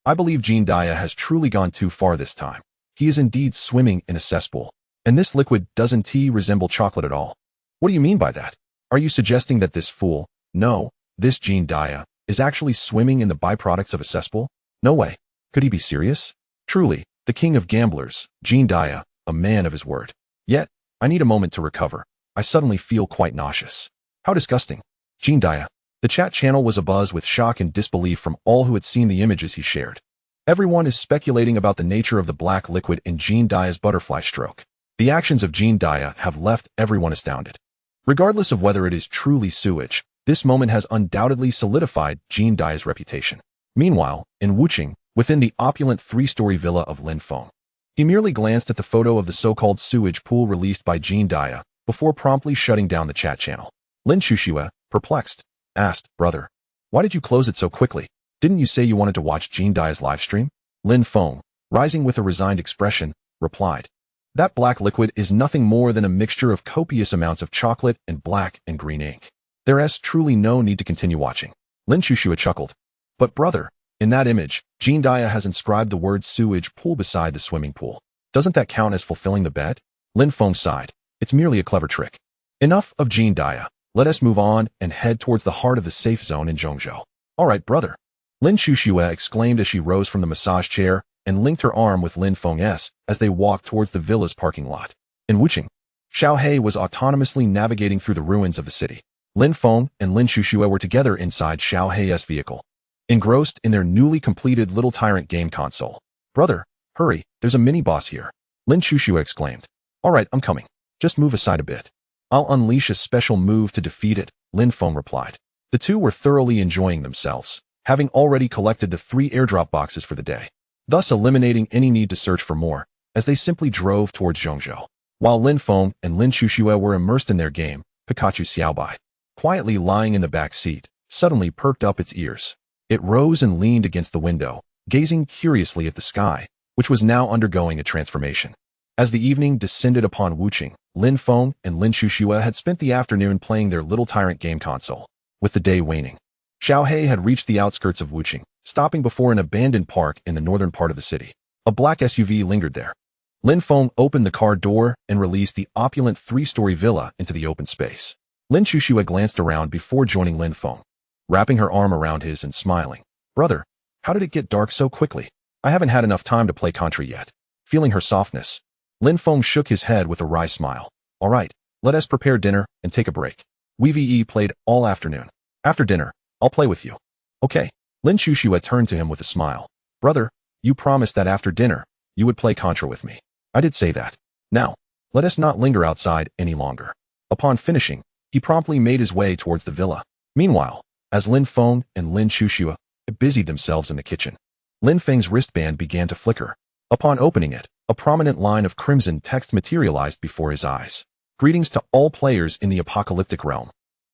I believe Jean Dian has truly gone too far this time. He is indeed swimming in a cesspool. And this liquid doesn't resemble chocolate at all. What do you mean by that? Are you suggesting that this fool, no, this Jean Dian, is actually swimming in the byproducts of a cesspool? No way. Could he be serious? Truly, the king of gamblers, Jean Dia, a man of his word. Yet, I need a moment to recover. I suddenly feel quite nauseous. How disgusting. Jean Dia. The chat channel was abuzz with shock and disbelief from all who had seen the images he shared. Everyone is speculating about the nature of the black liquid in Jean Dia's butterfly stroke. The actions of Jean Dia have left everyone astounded. Regardless of whether it is truly sewage, this moment has undoubtedly solidified Jean Dia's reputation. Meanwhile, in Wuqing, within the opulent three-story villa of Lin Feng, he merely glanced at the photo of the so-called sewage pool released by Jean Dia before promptly shutting down the chat channel. Lin Chuxue, perplexed, asked, "Brother, why did you close it so quickly? Didn't you say you wanted to watch Jean Dia's livestream?" Lin Feng, rising with a resigned expression, replied, "That black liquid is nothing more than a mixture of copious amounts of chocolate and black and green ink. There is truly no need to continue watching." Lin Chuxue chuckled. "But brother, in that image, Jean Dia has inscribed the word sewage pool beside the swimming pool. Doesn't that count as fulfilling the bet?" Lin Feng sighed. "It's merely a clever trick. Enough of Jean Dia. Let us move on and head towards the heart of the safe zone in Zhongzhou." "All right, brother." Lin Chuxue exclaimed as she rose from the massage chair and linked her arm with Lin Feng's as they walked towards the villa's parking lot. In Wuqing, Xiao He was autonomously navigating through the ruins of the city. Lin Feng and Lin Chuxue were together inside Xiao He's vehicle, engrossed in their newly completed Little Tyrant game console. "Brother, hurry, there's a mini-boss here," Lin Chuxue exclaimed. "All right, I'm coming. Just move aside a bit. I'll unleash a special move to defeat it," Lin Feng replied. The two were thoroughly enjoying themselves, having already collected the 3 airdrop boxes for the day, thus eliminating any need to search for more, as they simply drove towards Zhongzhou. While Lin Feng and Lin Chuxue were immersed in their game, Pikachu Xiaobai, quietly lying in the back seat, suddenly perked up its ears. It rose and leaned against the window, gazing curiously at the sky, which was now undergoing a transformation. As the evening descended upon Wuqing, Lin Feng and Lin Chuxue had spent the afternoon playing their Little Tyrant game console. With the day waning, Xiao He had reached the outskirts of Wuqing, stopping before an abandoned park in the northern part of the city. A black SUV lingered there. Lin Feng opened the car door and released the opulent 3-story villa into the open space. Lin Chuxue glanced around before joining Lin Feng, wrapping her arm around his and smiling. "Brother, how did it get dark so quickly? I haven't had enough time to play Contra yet." Feeling her softness, Lin Feng shook his head with a wry smile. "All right, let us prepare dinner and take a break. We played all afternoon. After dinner, I'll play with you." "Okay." Lin Chuxue turned to him with a smile. "Brother, you promised that after dinner, you would play Contra with me." "I did say that. Now, let us not linger outside any longer." Upon finishing, he promptly made his way towards the villa. Meanwhile, as Lin Feng and Lin Chuxue busied themselves in the kitchen, Lin Feng's wristband began to flicker. Upon opening it, a prominent line of crimson text materialized before his eyes. "Greetings to all players in the apocalyptic realm.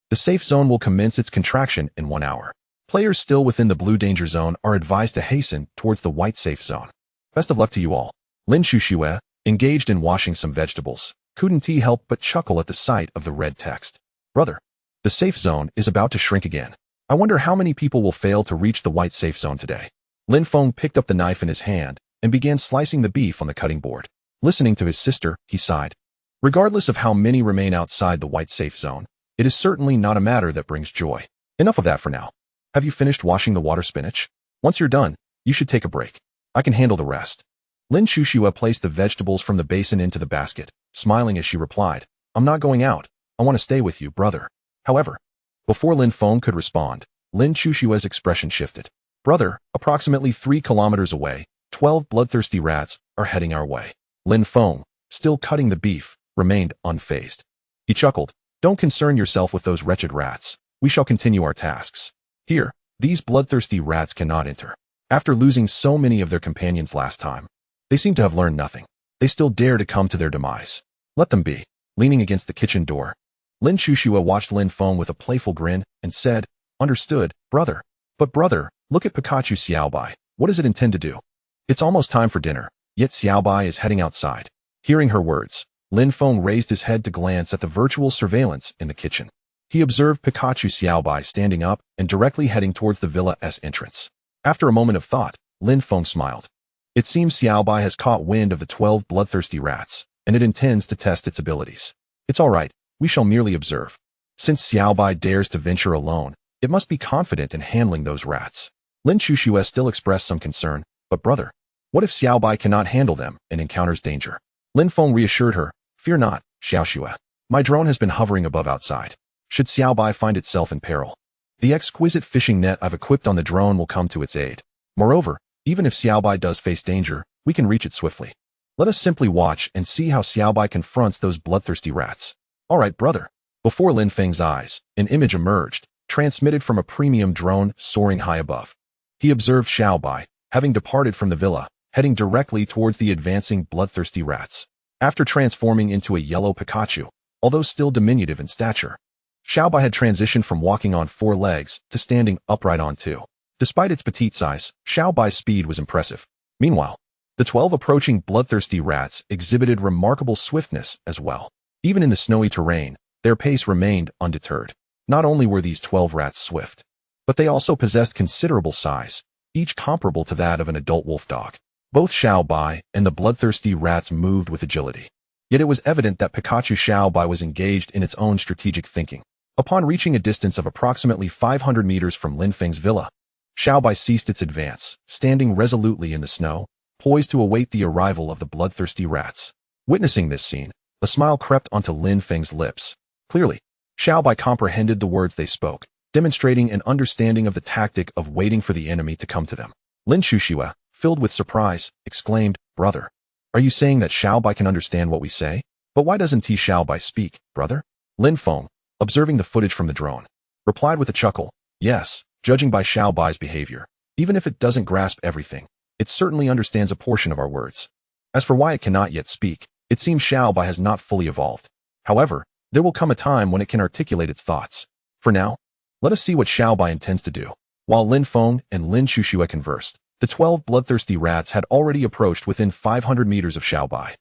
The safe zone will commence its contraction in 1 hour. Players still within the blue danger zone are advised to hasten towards the white safe zone. Best of luck to you all." Lin Chuxue, engaged in washing some vegetables, couldn't help but chuckle at the sight of the red text. "Brother, the safe zone is about to shrink again. I wonder how many people will fail to reach the white safe zone today." Lin Feng picked up the knife in his hand and began slicing the beef on the cutting board. Listening to his sister, he sighed. Regardless of how many remain outside the white safe zone, it is certainly not a matter that brings joy. Enough of that for now. Have you finished washing the water spinach? Once you're done, you should take a break. I can handle the rest. Lin Chuxue placed the vegetables from the basin into the basket, smiling as she replied, "I'm not going out. I want to stay with you, brother." However, before Lin Feng could respond, Lin Chushue's expression shifted. "Brother, approximately 3 kilometers away, 12 bloodthirsty rats are heading our way." Lin Feng, still cutting the beef, remained unfazed. He chuckled. "Don't concern yourself with those wretched rats. We shall continue our tasks. Here, these bloodthirsty rats cannot enter." After losing so many of their companions last time, they seem to have learned nothing. They still dare to come to their demise. Let them be. Leaning against the kitchen door, Lin Chuxue watched Lin Feng with a playful grin and said, "Understood, brother. But brother, look at Pikachu Xiaobai. What does it intend to do? It's almost time for dinner, yet Xiaobai is heading outside." Hearing her words, Lin Feng raised his head to glance at the virtual surveillance in the kitchen. He observed Pikachu Xiaobai standing up and directly heading towards the villa's entrance. After a moment of thought, Lin Feng smiled. It seems Xiaobai has caught wind of the 12 bloodthirsty rats, and it intends to test its abilities. It's all right, we shall merely observe. Since Xiaobai dares to venture alone, It must be confident in handling those rats. Lin Chuxue still expressed some concern, but brother, what if Xiaobai cannot handle them and encounters danger? Lin Feng reassured her, fear not, Xiaoxue. My drone has been hovering above outside. Should Xiaobai find itself in peril, the exquisite fishing net I've equipped on the drone will come to its aid. Moreover, even if Xiaobai does face danger, we can reach it swiftly. Let us simply watch and see how Xiaobai confronts those bloodthirsty rats. All right, brother. Before Lin Feng's eyes, an image emerged, transmitted from a premium drone soaring high above. He observed Xiaobai, having departed from the villa, heading directly towards the advancing bloodthirsty rats. After transforming into a yellow Pikachu, although still diminutive in stature, Xiaobai had transitioned from walking on 4 legs to standing upright on 2. Despite its petite size, Xiaobai's speed was impressive. Meanwhile, the 12 approaching bloodthirsty rats exhibited remarkable swiftness as well. Even in the snowy terrain, their pace remained undeterred. Not only were these 12 rats swift, but they also possessed considerable size, each comparable to that of an adult wolf dog. Both Xiaobai and the bloodthirsty rats moved with agility. Yet it was evident that Pikachu Xiaobai was engaged in its own strategic thinking. Upon reaching a distance of approximately 500 meters from Lin Feng's villa, Xiaobai ceased its advance, standing resolutely in the snow, poised to await the arrival of the bloodthirsty rats. Witnessing this scene, a smile crept onto Lin Feng's lips. Clearly, Xiaobai comprehended the words they spoke, demonstrating an understanding of the tactic of waiting for the enemy to come to them. Lin Chuxue, filled with surprise, exclaimed, brother, are you saying that Xiaobai can understand what we say? But why doesn't Xiaobai speak, brother? Lin Feng, observing the footage from the drone, replied with a chuckle, yes, judging by Xiaobai's behavior, even if it doesn't grasp everything, it certainly understands a portion of our words. As for why it cannot yet speak, it seems Xiaobai has not fully evolved. However, there will come a time when it can articulate its thoughts. For now, let us see what Xiaobai intends to do. While Lin Feng and Lin Chuxue conversed, the 12 bloodthirsty rats had already approached within 500 meters of Xiaobai.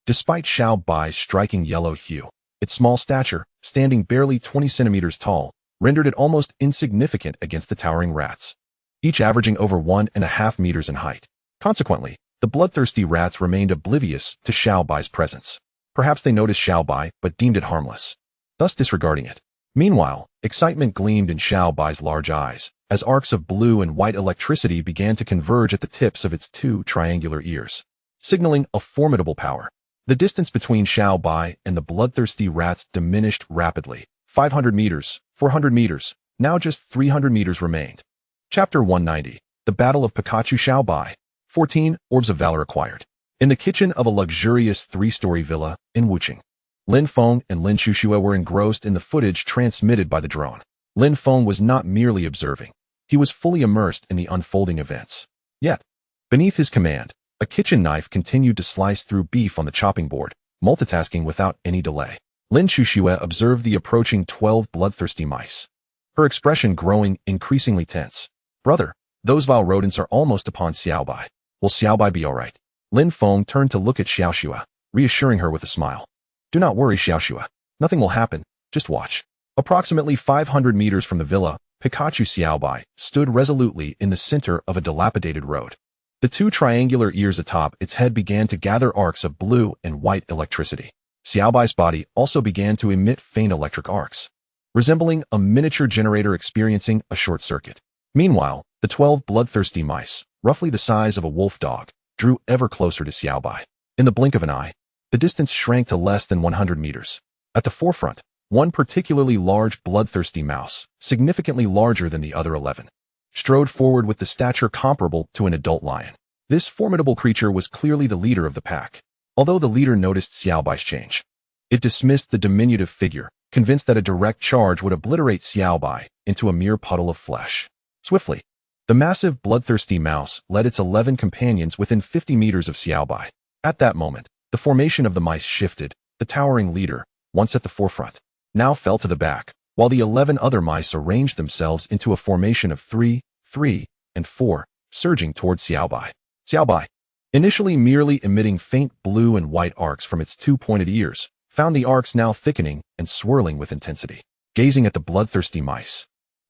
Despite Xiaobai's striking yellow hue, its small stature, standing barely 20 centimeters tall, rendered it almost insignificant against the towering rats, each averaging over 1.5 meters in height. Consequently, the bloodthirsty rats remained oblivious to Xiaobai's presence. Perhaps they noticed Xiaobai but deemed it harmless, thus disregarding it. Meanwhile, excitement gleamed in Xiaobai's large eyes, as arcs of blue and white electricity began to converge at the tips of its 2 triangular ears, signaling a formidable power. The distance between Xiaobai and the bloodthirsty rats diminished rapidly. 500 meters, 400 meters, now just 300 meters remained. Chapter 190, The Battle of Pikachu Xiaobai. 14 Orbs of Valor acquired. In the kitchen of a luxurious 3-story villa in Wuching, Lin Feng and Lin Chuxue were engrossed in the footage transmitted by the drone. Lin Feng was not merely observing. He was fully immersed in the unfolding events. Yet, beneath his command, a kitchen knife continued to slice through beef on the chopping board, multitasking without any delay. Lin Chuxue observed the approaching 12 bloodthirsty mice, her expression growing increasingly tense. Brother, those vile rodents are almost upon Xiaobai. Will Xiaobai be all right? Lin Feng turned to look at Xiaoxue, reassuring her with a smile. Do not worry, Xiaoxue. Nothing will happen. Just watch. Approximately 500 meters from the villa, Pikachu Xiaobai stood resolutely in the center of a dilapidated road. The 2 triangular ears atop its head began to gather arcs of blue and white electricity. Xiaobai's body also began to emit faint electric arcs, resembling a miniature generator experiencing a short circuit. Meanwhile, the 12 bloodthirsty mice, roughly the size of a wolf dog, drew ever closer to Xiaobai. In the blink of an eye, the distance shrank to less than 100 meters. At the forefront, one particularly large bloodthirsty mouse, significantly larger than the other 11, strode forward with the stature comparable to an adult lion. This formidable creature was clearly the leader of the pack. Although the leader noticed Xiaobai's change, it dismissed the diminutive figure, convinced that a direct charge would obliterate Xiaobai into a mere puddle of flesh. Swiftly, the massive bloodthirsty mouse led its 11 companions within 50 meters of Xiaobai. At that moment, the formation of the mice shifted. The towering leader, once at the forefront, now fell to the back, while the 11 other mice arranged themselves into a formation of 3, 3, and 4, surging towards Xiaobai. Xiaobai, initially merely emitting faint blue and white arcs from its 2 pointed ears, found the arcs now thickening and swirling with intensity. Gazing at the bloodthirsty mice,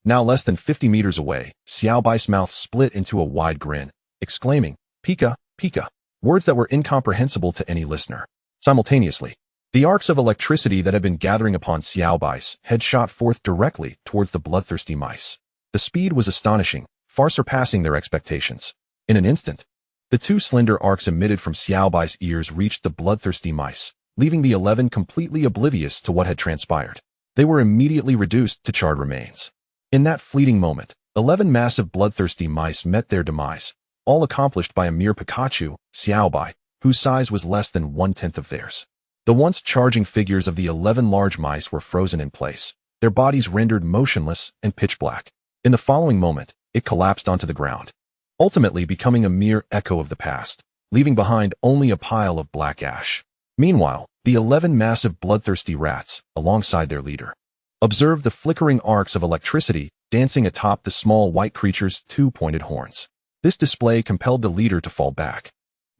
now less than 50 meters away, Xiaobai's mouth split into a wide grin, exclaiming, Pika, Pika, words that were incomprehensible to any listener. Simultaneously, the arcs of electricity that had been gathering upon Xiaobai's head shot forth directly towards the bloodthirsty mice. The speed was astonishing, far surpassing their expectations. In an instant, the two slender arcs emitted from Xiaobai's ears reached the bloodthirsty mice, leaving the 11 completely oblivious to what had transpired. They were immediately reduced to charred remains. In that fleeting moment, 11 massive bloodthirsty mice met their demise, all accomplished by a mere Pikachu, Xiaobai, whose size was less than 1/10 of theirs. The once charging figures of the 11 large mice were frozen in place, their bodies rendered motionless and pitch black. In the following moment, it collapsed onto the ground, ultimately becoming a mere echo of the past, leaving behind only a pile of black ash. Meanwhile, the 11 massive bloodthirsty rats, alongside their leader, observed the flickering arcs of electricity dancing atop the small white creature's two pointed horns. This display compelled the leader to fall back,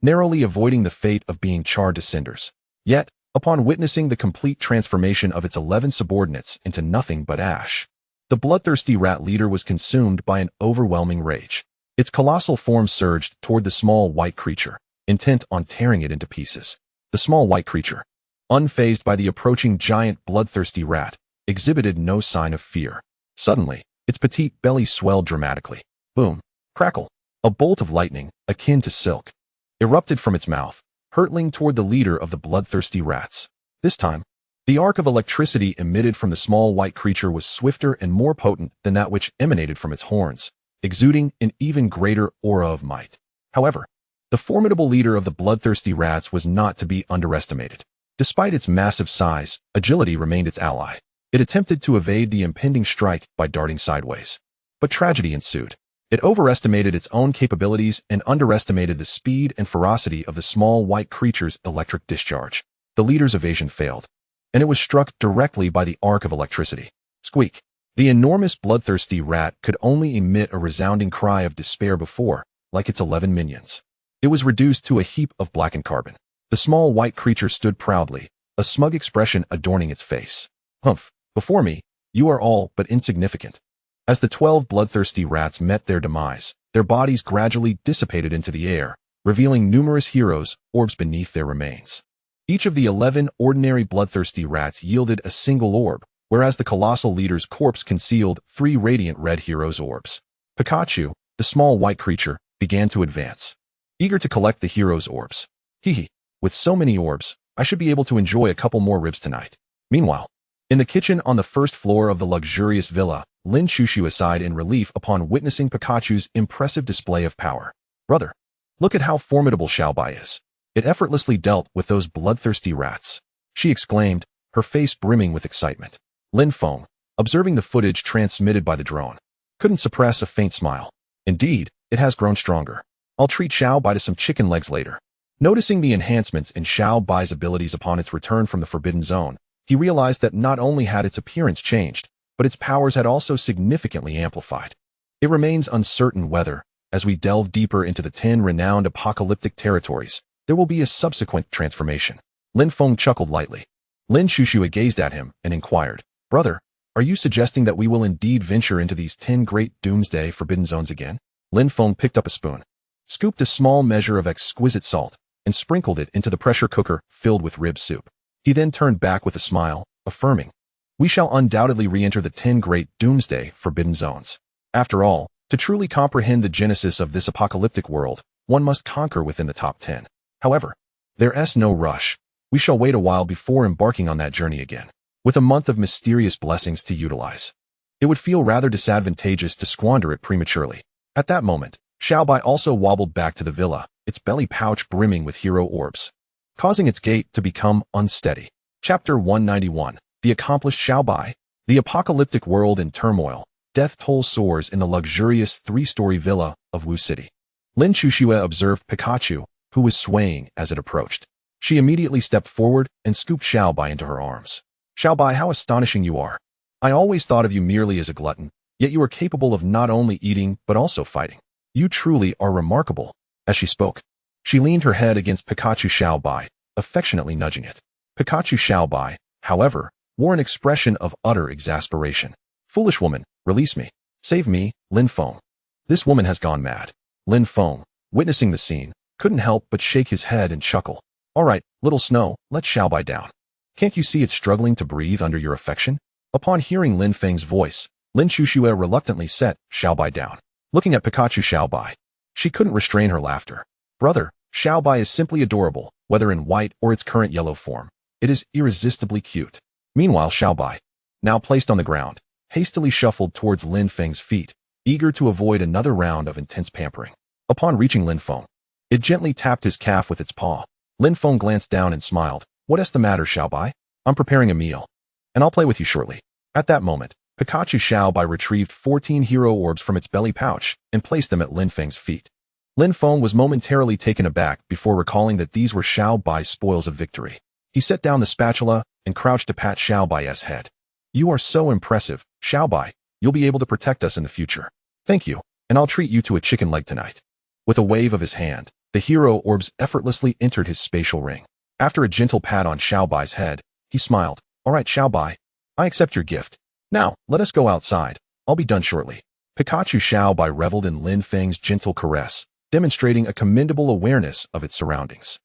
narrowly avoiding the fate of being charred to cinders. Yet, upon witnessing the complete transformation of its 11 subordinates into nothing but ash, the bloodthirsty rat leader was consumed by an overwhelming rage. Its colossal form surged toward the small white creature, intent on tearing it into pieces. The small white creature, unfazed by the approaching giant bloodthirsty rat, exhibited no sign of fear. Suddenly, its petite belly swelled dramatically. Boom! Crackle! A bolt of lightning, akin to silk, erupted from its mouth, hurtling toward the leader of the bloodthirsty rats. This time, the arc of electricity emitted from the small white creature was swifter and more potent than that which emanated from its horns, exuding an even greater aura of might. However, the formidable leader of the bloodthirsty rats was not to be underestimated. Despite its massive size, agility remained its ally. It attempted to evade the impending strike by darting sideways. But tragedy ensued. It overestimated its own capabilities and underestimated the speed and ferocity of the small white creature's electric discharge. The leader's evasion failed, and it was struck directly by the arc of electricity. Squeak! The enormous bloodthirsty rat could only emit a resounding cry of despair before, like its 11 minions, it was reduced to a heap of blackened carbon. The small white creature stood proudly, a smug expression adorning its face. Humph! Before me, you are all but insignificant. As the 12 bloodthirsty rats met their demise, their bodies gradually dissipated into the air, revealing numerous heroes' orbs beneath their remains. Each of the 11 ordinary bloodthirsty rats yielded a single orb, whereas the colossal leader's corpse concealed 3 radiant red heroes' orbs. Pikachu, the small white creature, began to advance, eager to collect the heroes' orbs. Hee. With so many orbs, I should be able to enjoy a couple more ribs tonight. Meanwhile, in the kitchen on the first floor of the luxurious villa, Lin Shushu sighed in relief upon witnessing Pikachu's impressive display of power. Brother, look at how formidable Xiaobai is. It effortlessly dealt with those bloodthirsty rats, she exclaimed, her face brimming with excitement. Lin Feng, observing the footage transmitted by the drone, couldn't suppress a faint smile. Indeed, it has grown stronger. I'll treat Xiaobai to some chicken legs later. Noticing the enhancements in Xiaobai's abilities upon its return from the Forbidden Zone, he realized that not only had its appearance changed, but its powers had also significantly amplified. It remains uncertain whether, as we delve deeper into the 10 renowned apocalyptic territories, there will be a subsequent transformation. Lin Feng chuckled lightly. Lin Shushu gazed at him and inquired, Brother, are you suggesting that we will indeed venture into these 10 great doomsday forbidden zones again? Lin Feng picked up a spoon, scooped a small measure of exquisite salt, and sprinkled it into the pressure cooker filled with rib soup. He then turned back with a smile, affirming, We shall undoubtedly re-enter the 10 great doomsday forbidden zones. After all, to truly comprehend the genesis of this apocalyptic world, one must conquer within the top 10. However, there's no rush. We shall wait a while before embarking on that journey again, with a month of mysterious blessings to utilize. It would feel rather disadvantageous to squander it prematurely. At that moment, Xiaobai also wobbled back to the villa, its belly pouch brimming with hero orbs, causing its gait to become unsteady. Chapter 191. The Accomplished Xiaobai. The apocalyptic world in turmoil. Death toll soars in the luxurious 3-story villa of Wu City. Lin Shushue observed Pikachu, who was swaying as it approached. She immediately stepped forward and scooped Xiaobai into her arms. Xiaobai, how astonishing you are. I always thought of you merely as a glutton, yet you are capable of not only eating but also fighting. You truly are remarkable. As she spoke, she leaned her head against Pikachu Xiaobai, affectionately nudging it. Pikachu Xiaobai, however, wore an expression of utter exasperation. Foolish woman, release me. Save me, Lin Feng. This woman has gone mad. Lin Feng, witnessing the scene, couldn't help but shake his head and chuckle. All right, little Snow, let Xiaobai down. Can't you see it's struggling to breathe under your affection? Upon hearing Lin Feng's voice, Lin Chuxue reluctantly set Xiaobai down. Looking at Pikachu Xiaobai, she couldn't restrain her laughter. Brother, Xiaobai is simply adorable, whether in white or its current yellow form. It is irresistibly cute. Meanwhile, Xiaobai, now placed on the ground, hastily shuffled towards Lin Feng's feet, eager to avoid another round of intense pampering. Upon reaching Lin Feng, it gently tapped his calf with its paw. Lin Feng glanced down and smiled. What's the matter, Xiaobai? I'm preparing a meal, and I'll play with you shortly. At that moment, Pikachu Xiaobai retrieved 14 hero orbs from its belly pouch and placed them at Lin Feng's feet. Lin Feng was momentarily taken aback before recalling that these were Xiaobai's spoils of victory. He set down the spatula and crouched to pat Xiaobai's head. You are so impressive, Xiaobai. You'll be able to protect us in the future. Thank you, and I'll treat you to a chicken leg tonight. With a wave of his hand, the hero orbs effortlessly entered his spatial ring. After a gentle pat on Xiaobai's head, he smiled. All right, Xiaobai, I accept your gift. Now, let us go outside. I'll be done shortly. Pikachu Xiaobai reveled in Lin Feng's gentle caress, demonstrating a commendable awareness of its surroundings.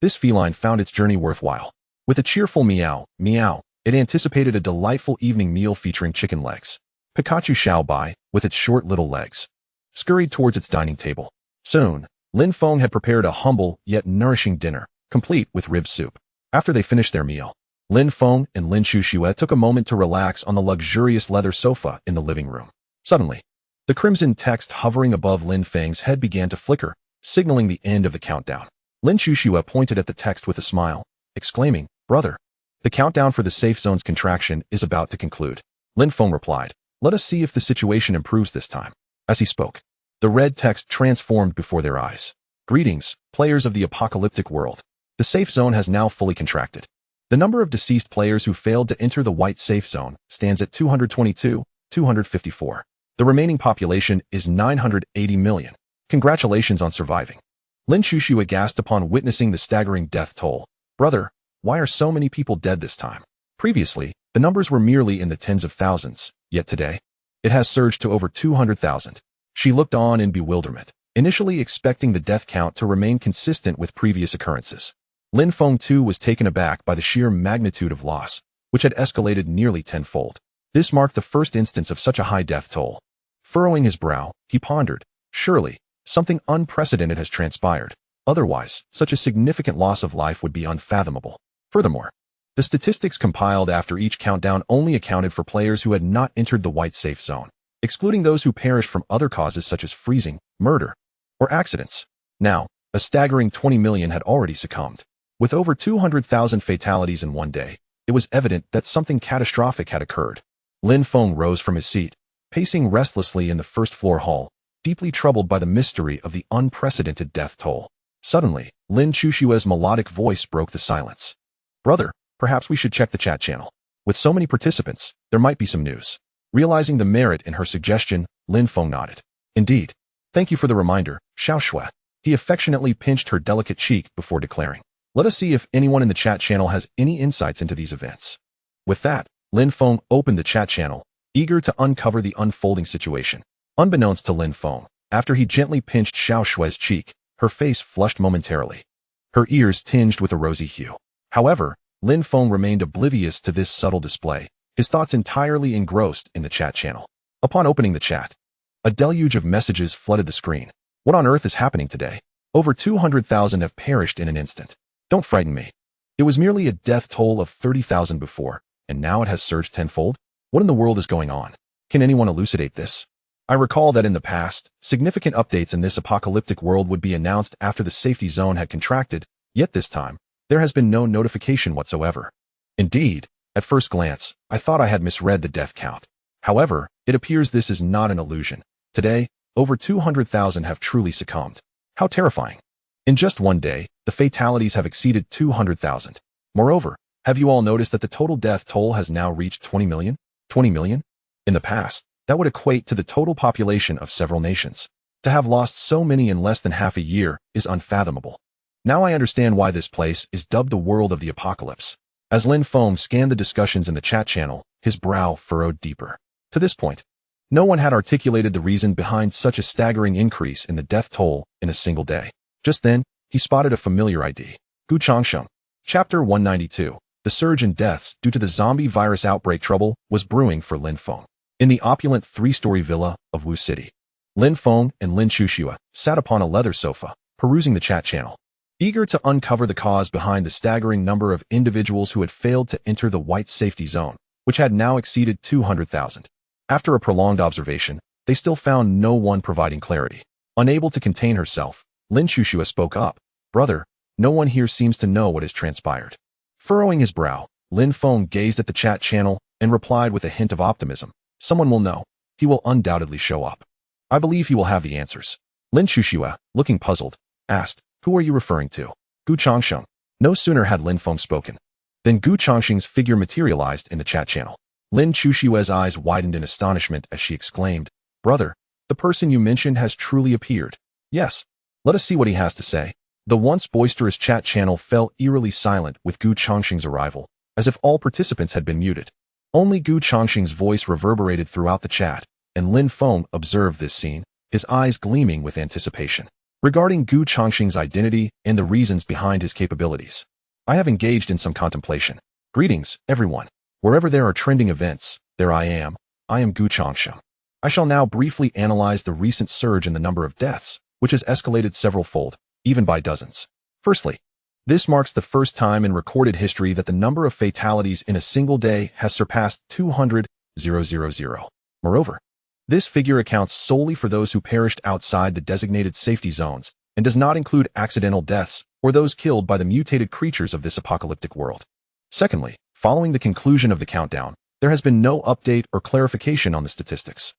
This feline found its journey worthwhile. With a cheerful meow, meow, it anticipated a delightful evening meal featuring chicken legs. Pikachu Xiaobai, with its short little legs, scurried towards its dining table. Soon, Lin Feng had prepared a humble yet nourishing dinner, complete with rib soup. After they finished their meal, Lin Feng and Lin Chuxue took a moment to relax on the luxurious leather sofa in the living room. Suddenly, the crimson text hovering above Lin Feng's head began to flicker, signaling the end of the countdown. Lin Chuxue pointed at the text with a smile, exclaiming, Brother, the countdown for the safe zone's contraction is about to conclude. Lin Feng replied, Let us see if the situation improves this time. As he spoke, the red text transformed before their eyes. Greetings, players of the apocalyptic world. The safe zone has now fully contracted. The number of deceased players who failed to enter the white safe zone stands at 222,254. The remaining population is 980 million. Congratulations on surviving. Lin Chuxue gasped upon witnessing the staggering death toll. Brother, why are so many people dead this time? Previously, the numbers were merely in the tens of thousands, yet today, it has surged to over 200,000. She looked on in bewilderment, initially expecting the death count to remain consistent with previous occurrences. Lin Feng too was taken aback by the sheer magnitude of loss, which had escalated nearly tenfold. This marked the first instance of such a high death toll. Furrowing his brow, he pondered, surely, something unprecedented has transpired. Otherwise, such a significant loss of life would be unfathomable. Furthermore, the statistics compiled after each countdown only accounted for players who had not entered the white safe zone, excluding those who perished from other causes such as freezing, murder, or accidents. Now, a staggering 20 million had already succumbed. With over 200,000 fatalities in one day, it was evident that something catastrophic had occurred. Lin Feng rose from his seat, pacing restlessly in the first-floor hall, deeply troubled by the mystery of the unprecedented death toll. Suddenly, Lin Chuxue's melodic voice broke the silence. Brother, perhaps we should check the chat channel. With so many participants, there might be some news. Realizing the merit in her suggestion, Lin Feng nodded. Indeed. Thank you for the reminder, Xiaoshui. He affectionately pinched her delicate cheek before declaring, Let us see if anyone in the chat channel has any insights into these events. With that, Lin Feng opened the chat channel, eager to uncover the unfolding situation. Unbeknownst to Lin Feng, after he gently pinched Xiaoshui's cheek, her face flushed momentarily. Her ears tinged with a rosy hue. However, Lin Feng remained oblivious to this subtle display, his thoughts entirely engrossed in the chat channel. Upon opening the chat, a deluge of messages flooded the screen. What on earth is happening today? Over 200,000 have perished in an instant. Don't frighten me. It was merely a death toll of 30,000 before, and now it has surged tenfold? What in the world is going on? Can anyone elucidate this? I recall that in the past, significant updates in this apocalyptic world would be announced after the safety zone had contracted, yet this time, there has been no notification whatsoever. Indeed, at first glance, I thought I had misread the death count. However, it appears this is not an illusion. Today, over 200,000 have truly succumbed. How terrifying. In just one day, the fatalities have exceeded 200,000. Moreover, have you all noticed that the total death toll has now reached 20 million? 20 million? In the past, that would equate to the total population of several nations. To have lost so many in less than half a year is unfathomable. Now I understand why this place is dubbed the world of the apocalypse. As Lin Feng scanned the discussions in the chat channel, his brow furrowed deeper. To this point, no one had articulated the reason behind such a staggering increase in the death toll in a single day. Just then, he spotted a familiar ID. Gu Changsheng. Chapter 192. The surge in deaths due to the zombie virus outbreak trouble was brewing for Lin Feng. In the opulent three-story villa of Wu City, Lin Feng and Lin Xuxue sat upon a leather sofa, perusing the chat channel, eager to uncover the cause behind the staggering number of individuals who had failed to enter the white safety zone, which had now exceeded 200,000. After a prolonged observation, they still found no one providing clarity. Unable to contain herself, Lin Xuxue spoke up. Brother, no one here seems to know what has transpired. Furrowing his brow, Lin Feng gazed at the chat channel and replied with a hint of optimism. Someone will know. He will undoubtedly show up. I believe he will have the answers. Lin Xuxue, looking puzzled, asked, Who are you referring to? Gu Changsheng. No sooner had Lin Feng spoken than Gu Changsheng's figure materialized in the chat channel. Lin Xuxue's eyes widened in astonishment as she exclaimed, Brother, the person you mentioned has truly appeared. Yes. Let us see what he has to say. The once boisterous chat channel fell eerily silent with Gu Changsheng's arrival, as if all participants had been muted. Only Gu Changsheng's voice reverberated throughout the chat, and Lin Feng observed this scene, his eyes gleaming with anticipation. Regarding Gu Changsheng's identity and the reasons behind his capabilities, I have engaged in some contemplation. Greetings, everyone. Wherever there are trending events, there I am Gu Changsheng. I shall now briefly analyze the recent surge in the number of deaths, which has escalated several-fold, even by dozens. Firstly, this marks the first time in recorded history that the number of fatalities in a single day has surpassed 200,000. Moreover, this figure accounts solely for those who perished outside the designated safety zones and does not include accidental deaths or those killed by the mutated creatures of this apocalyptic world. Secondly, following the conclusion of the countdown, there has been no update or clarification on the statistics.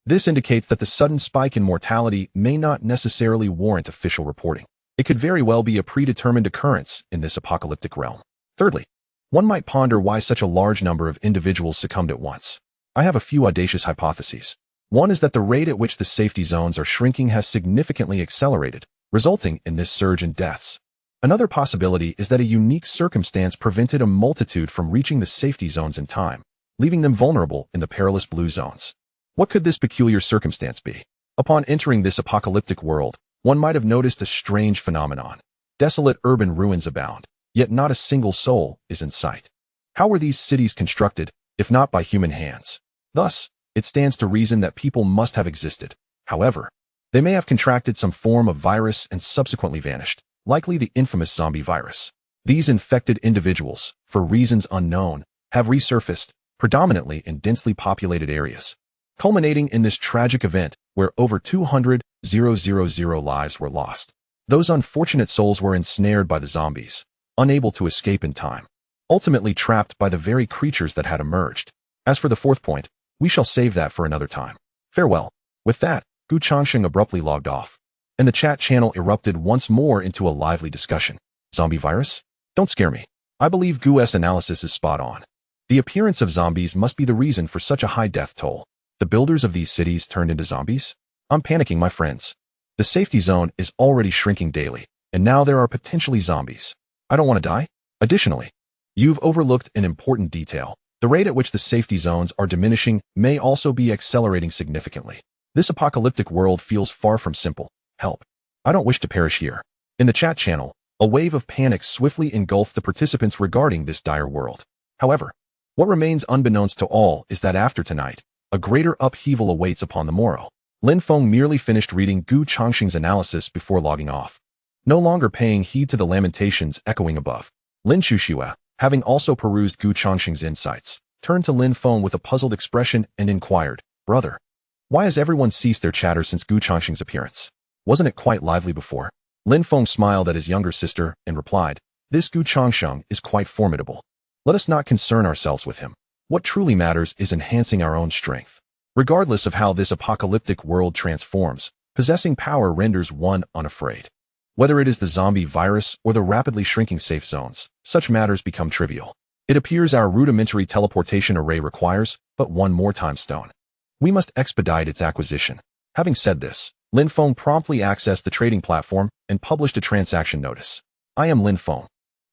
This indicates that the sudden spike in mortality may not necessarily warrant official reporting. It could very well be a predetermined occurrence in this apocalyptic realm. Thirdly, one might ponder why such a large number of individuals succumbed at once. I have a few audacious hypotheses. One is that the rate at which the safety zones are shrinking has significantly accelerated, resulting in this surge in deaths. Another possibility is that a unique circumstance prevented a multitude from reaching the safety zones in time, leaving them vulnerable in the perilous blue zones. What could this peculiar circumstance be? Upon entering this apocalyptic world, one might have noticed a strange phenomenon. Desolate urban ruins abound, yet not a single soul is in sight. How were these cities constructed, if not by human hands? Thus, it stands to reason that people must have existed. However, they may have contracted some form of virus and subsequently vanished, likely the infamous zombie virus. These infected individuals, for reasons unknown, have resurfaced, predominantly in densely populated areas, culminating in this tragic event where over 200,000 lives were lost. Those unfortunate souls were ensnared by the zombies, unable to escape in time, ultimately trapped by the very creatures that had emerged. As for the fourth point, we shall save that for another time. Farewell. With that, Gu Changsheng abruptly logged off, and the chat channel erupted once more into a lively discussion. Zombie virus? Don't scare me. I believe Gu's analysis is spot on. The appearance of zombies must be the reason for such a high death toll. The builders of these cities turned into zombies? I'm panicking, my friends. The safety zone is already shrinking daily, and now there are potentially zombies. I don't want to die. Additionally, you've overlooked an important detail. The rate at which the safety zones are diminishing may also be accelerating significantly. This apocalyptic world feels far from simple. Help. I don't wish to perish here. In the chat channel, a wave of panic swiftly engulfed the participants regarding this dire world. However, what remains unbeknownst to all is that after tonight, a greater upheaval awaits upon the morrow. Lin Feng merely finished reading Gu Changsheng's analysis before logging off. No longer paying heed to the lamentations echoing above, Lin Xuxue, having also perused Gu Changsheng's insights, turned to Lin Feng with a puzzled expression and inquired, Brother, why has everyone ceased their chatter since Gu Changsheng's appearance? Wasn't it quite lively before? Lin Feng smiled at his younger sister and replied, This Gu Changsheng is quite formidable. Let us not concern ourselves with him. What truly matters is enhancing our own strength. Regardless of how this apocalyptic world transforms, possessing power renders one unafraid. Whether it is the zombie virus or the rapidly shrinking safe zones, such matters become trivial. It appears our rudimentary teleportation array requires but one more time stone. We must expedite its acquisition. Having said this, Lin Feng promptly accessed the trading platform and published a transaction notice. I am Lin Feng.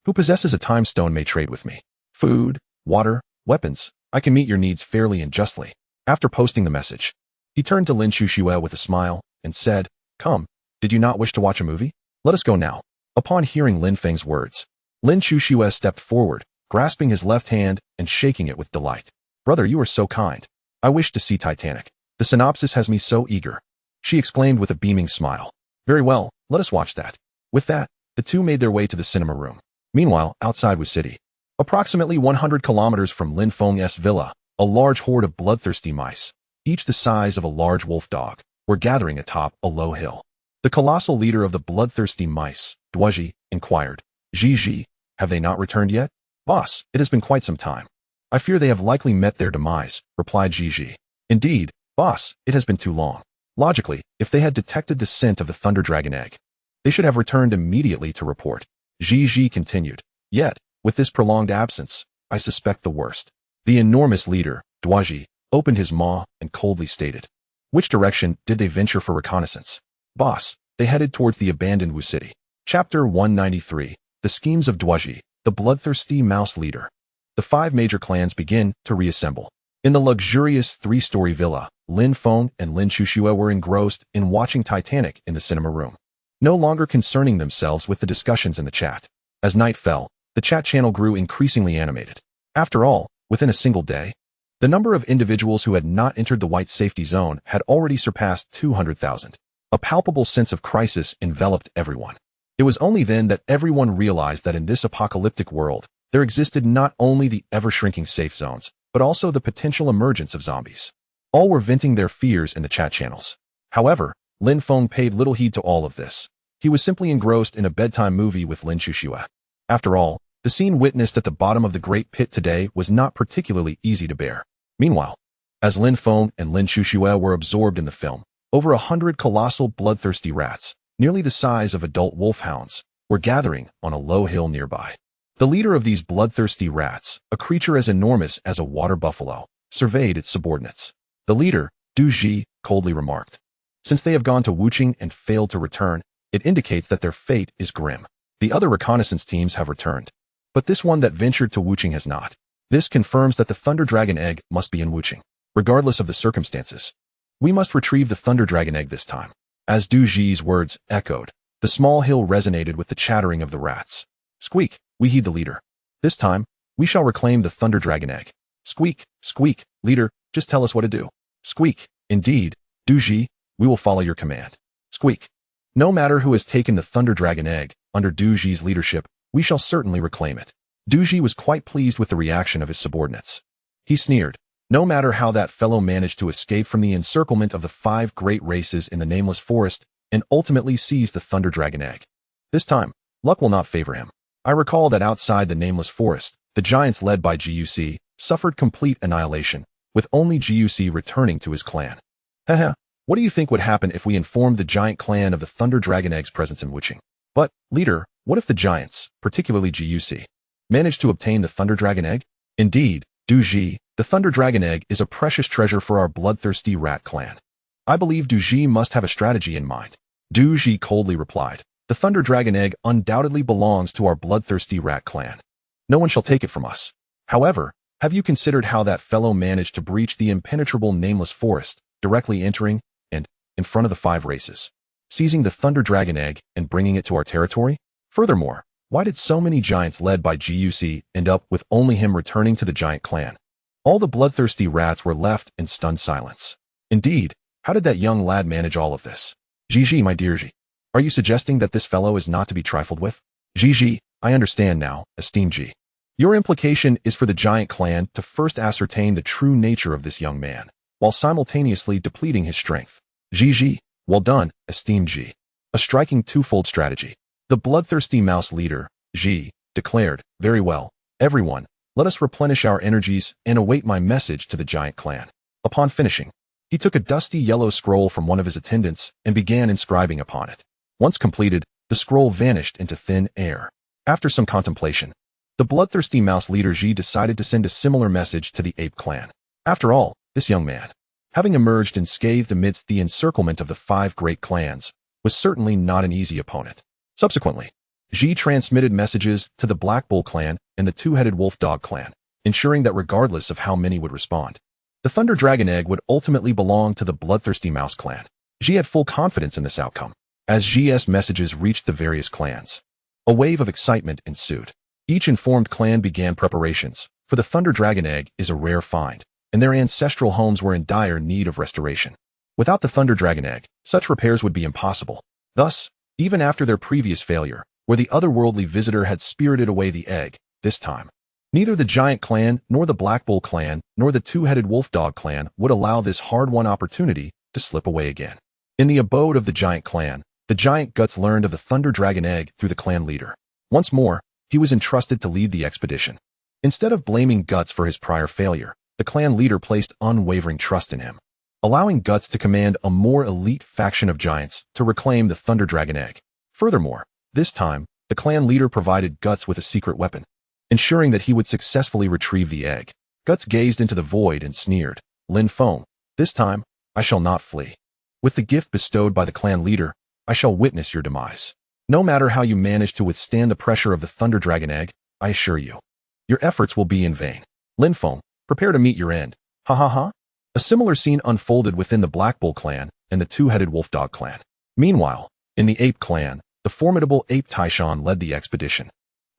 Who possesses a time stone may trade with me. Food, water, weapons, I can meet your needs fairly and justly. After posting the message, he turned to Lin Xuxue with a smile and said, Come, did you not wish to watch a movie? Let us go now. Upon hearing Lin Feng's words, Lin Xuxue stepped forward, grasping his left hand and shaking it with delight. Brother, you are so kind. I wish to see Titanic. The synopsis has me so eager. She exclaimed with a beaming smile. Very well, let us watch that. With that, the two made their way to the cinema room. Meanwhile, outside was city. Approximately 100 kilometers from Lin Feng's villa, a large horde of bloodthirsty mice, each the size of a large wolf dog, were gathering atop a low hill. The colossal leader of the bloodthirsty mice, Duoji, inquired, Ji, have they not returned yet? Boss, it has been quite some time. I fear they have likely met their demise, replied Ji. Indeed, boss, it has been too long. Logically, if they had detected the scent of the Thunder Dragon egg, they should have returned immediately to report. Ji continued. Yet, with this prolonged absence, I suspect the worst. The enormous leader, Duoji, opened his maw and coldly stated. Which direction did they venture for reconnaissance? Boss, they headed towards the abandoned Wu city. Chapter 193. The schemes of Duoji, the bloodthirsty mouse leader. The 5 major clans begin to reassemble. In the luxurious 3-story villa, Lin Feng and Lin Shushua were engrossed in watching Titanic in the cinema room, no longer concerning themselves with the discussions in the chat. As night fell, the chat channel grew increasingly animated. After all, within a single day, the number of individuals who had not entered the white safety zone had already surpassed 200,000. A palpable sense of crisis enveloped everyone. It was only then that everyone realized that in this apocalyptic world, there existed not only the ever-shrinking safe zones, but also the potential emergence of zombies. All were venting their fears in the chat channels. However, Lin Feng paid little heed to all of this. He was simply engrossed in a bedtime movie with Lin Shushua. After all, the scene witnessed at the bottom of the Great Pit today was not particularly easy to bear. Meanwhile, as Lin Feng and Lin Shushua were absorbed in the film, over 100 colossal bloodthirsty rats, nearly the size of adult wolfhounds, were gathering on a low hill nearby. The leader of these bloodthirsty rats, a creature as enormous as a water buffalo, surveyed its subordinates. The leader, Du Ji, coldly remarked, since they have gone to Wuching and failed to return, it indicates that their fate is grim. The other reconnaissance teams have returned, but this one that ventured to Wuching has not. This confirms that the Thunder Dragon egg must be in Wuching, regardless of the circumstances. We must retrieve the Thunder Dragon egg this time. As Du Ji's words echoed, the small hill resonated with the chattering of the rats. Squeak, we heed the leader. This time, we shall reclaim the Thunder Dragon egg. Squeak, squeak, leader, just tell us what to do. Squeak, indeed, Du Ji, we will follow your command. Squeak. No matter who has taken the Thunder Dragon egg, under Du Ji's leadership, we shall certainly reclaim it. Du Ji was quite pleased with the reaction of his subordinates. He sneered. No matter how that fellow managed to escape from the encirclement of the 5 great races in the nameless forest and ultimately seize the Thunder Dragon egg. This time, luck will not favor him. I recall that outside the nameless forest, the giants led by GUC suffered complete annihilation, with only GUC returning to his clan. Haha, what do you think would happen if we informed the giant clan of the Thunder Dragon egg's presence in Wuching? But, leader, what if the giants, particularly GUC, managed to obtain the Thunder Dragon egg? Indeed, Du Ji, the Thunder Dragon egg is a precious treasure for our bloodthirsty rat clan. I believe Du Ji must have a strategy in mind. Du Ji coldly replied, the Thunder Dragon egg undoubtedly belongs to our bloodthirsty rat clan. No one shall take it from us. However, have you considered how that fellow managed to breach the impenetrable nameless forest, directly entering, and, in front of the 5 races, seizing the Thunder Dragon egg and bringing it to our territory? Furthermore, why did so many giants led by GUC end up with only him returning to the giant clan? All the bloodthirsty rats were left in stunned silence. Indeed, how did that young lad manage all of this? Ji, my dear Ji, are you suggesting that this fellow is not to be trifled with? Ji, I understand now, esteemed Ji. Your implication is for the giant clan to first ascertain the true nature of this young man, while simultaneously depleting his strength. Ji, well done, esteemed Ji. A striking twofold strategy. The bloodthirsty mouse leader, Ji, declared, very well, everyone, let us replenish our energies and await my message to the giant clan. Upon finishing, he took a dusty yellow scroll from one of his attendants and began inscribing upon it. Once completed, the scroll vanished into thin air. After some contemplation, the bloodthirsty mouse leader Ji decided to send a similar message to the ape clan. After all, this young man, having emerged unscathed amidst the encirclement of the 5 great clans, was certainly not an easy opponent. Subsequently, Ji transmitted messages to the Black Bull clan and the 2-headed wolf dog clan, ensuring that regardless of how many would respond, the Thunder Dragon egg would ultimately belong to the bloodthirsty mouse clan. Ji had full confidence in this outcome. As Ji's messages reached the various clans, a wave of excitement ensued. Each informed clan began preparations, for the Thunder Dragon egg is a rare find, and their ancestral homes were in dire need of restoration. Without the Thunder Dragon Egg, such repairs would be impossible. Thus, even after their previous failure, where the otherworldly visitor had spirited away the egg, this time, neither the Giant Clan, nor the Black Bull Clan, nor the Two-Headed Wolf Dog Clan would allow this hard-won opportunity to slip away again. In the abode of the Giant Clan, the Giant Guts learned of the Thunder Dragon Egg through the clan leader. Once more, he was entrusted to lead the expedition. Instead of blaming Guts for his prior failure, the clan leader placed unwavering trust in him, allowing Guts to command a more elite faction of giants to reclaim the Thunder Dragon Egg. Furthermore, this time, the clan leader provided Guts with a secret weapon, ensuring that he would successfully retrieve the egg. Guts gazed into the void and sneered, "Lin Feng, this time, I shall not flee. With the gift bestowed by the clan leader, I shall witness your demise. No matter how you manage to withstand the pressure of the Thunder Dragon Egg, I assure you, your efforts will be in vain. Lin Feng, prepare to meet your end. Ha ha ha." A similar scene unfolded within the Black Bull Clan and the Two-Headed Wolf Dog Clan. Meanwhile, in the Ape Clan, the formidable Ape Taishan led the expedition,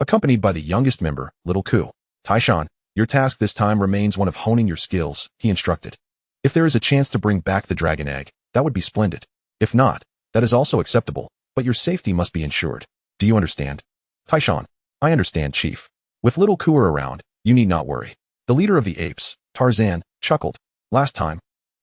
accompanied by the youngest member, Little Ku. "Taishan, your task this time remains one of honing your skills," he instructed. "If there is a chance to bring back the Dragon Egg, that would be splendid. If not, that is also acceptable, but your safety must be ensured. Do you understand?" "Taishan, I understand, Chief. With Little Ku around, you need not worry." The leader of the apes, Tarzan, chuckled. Last time,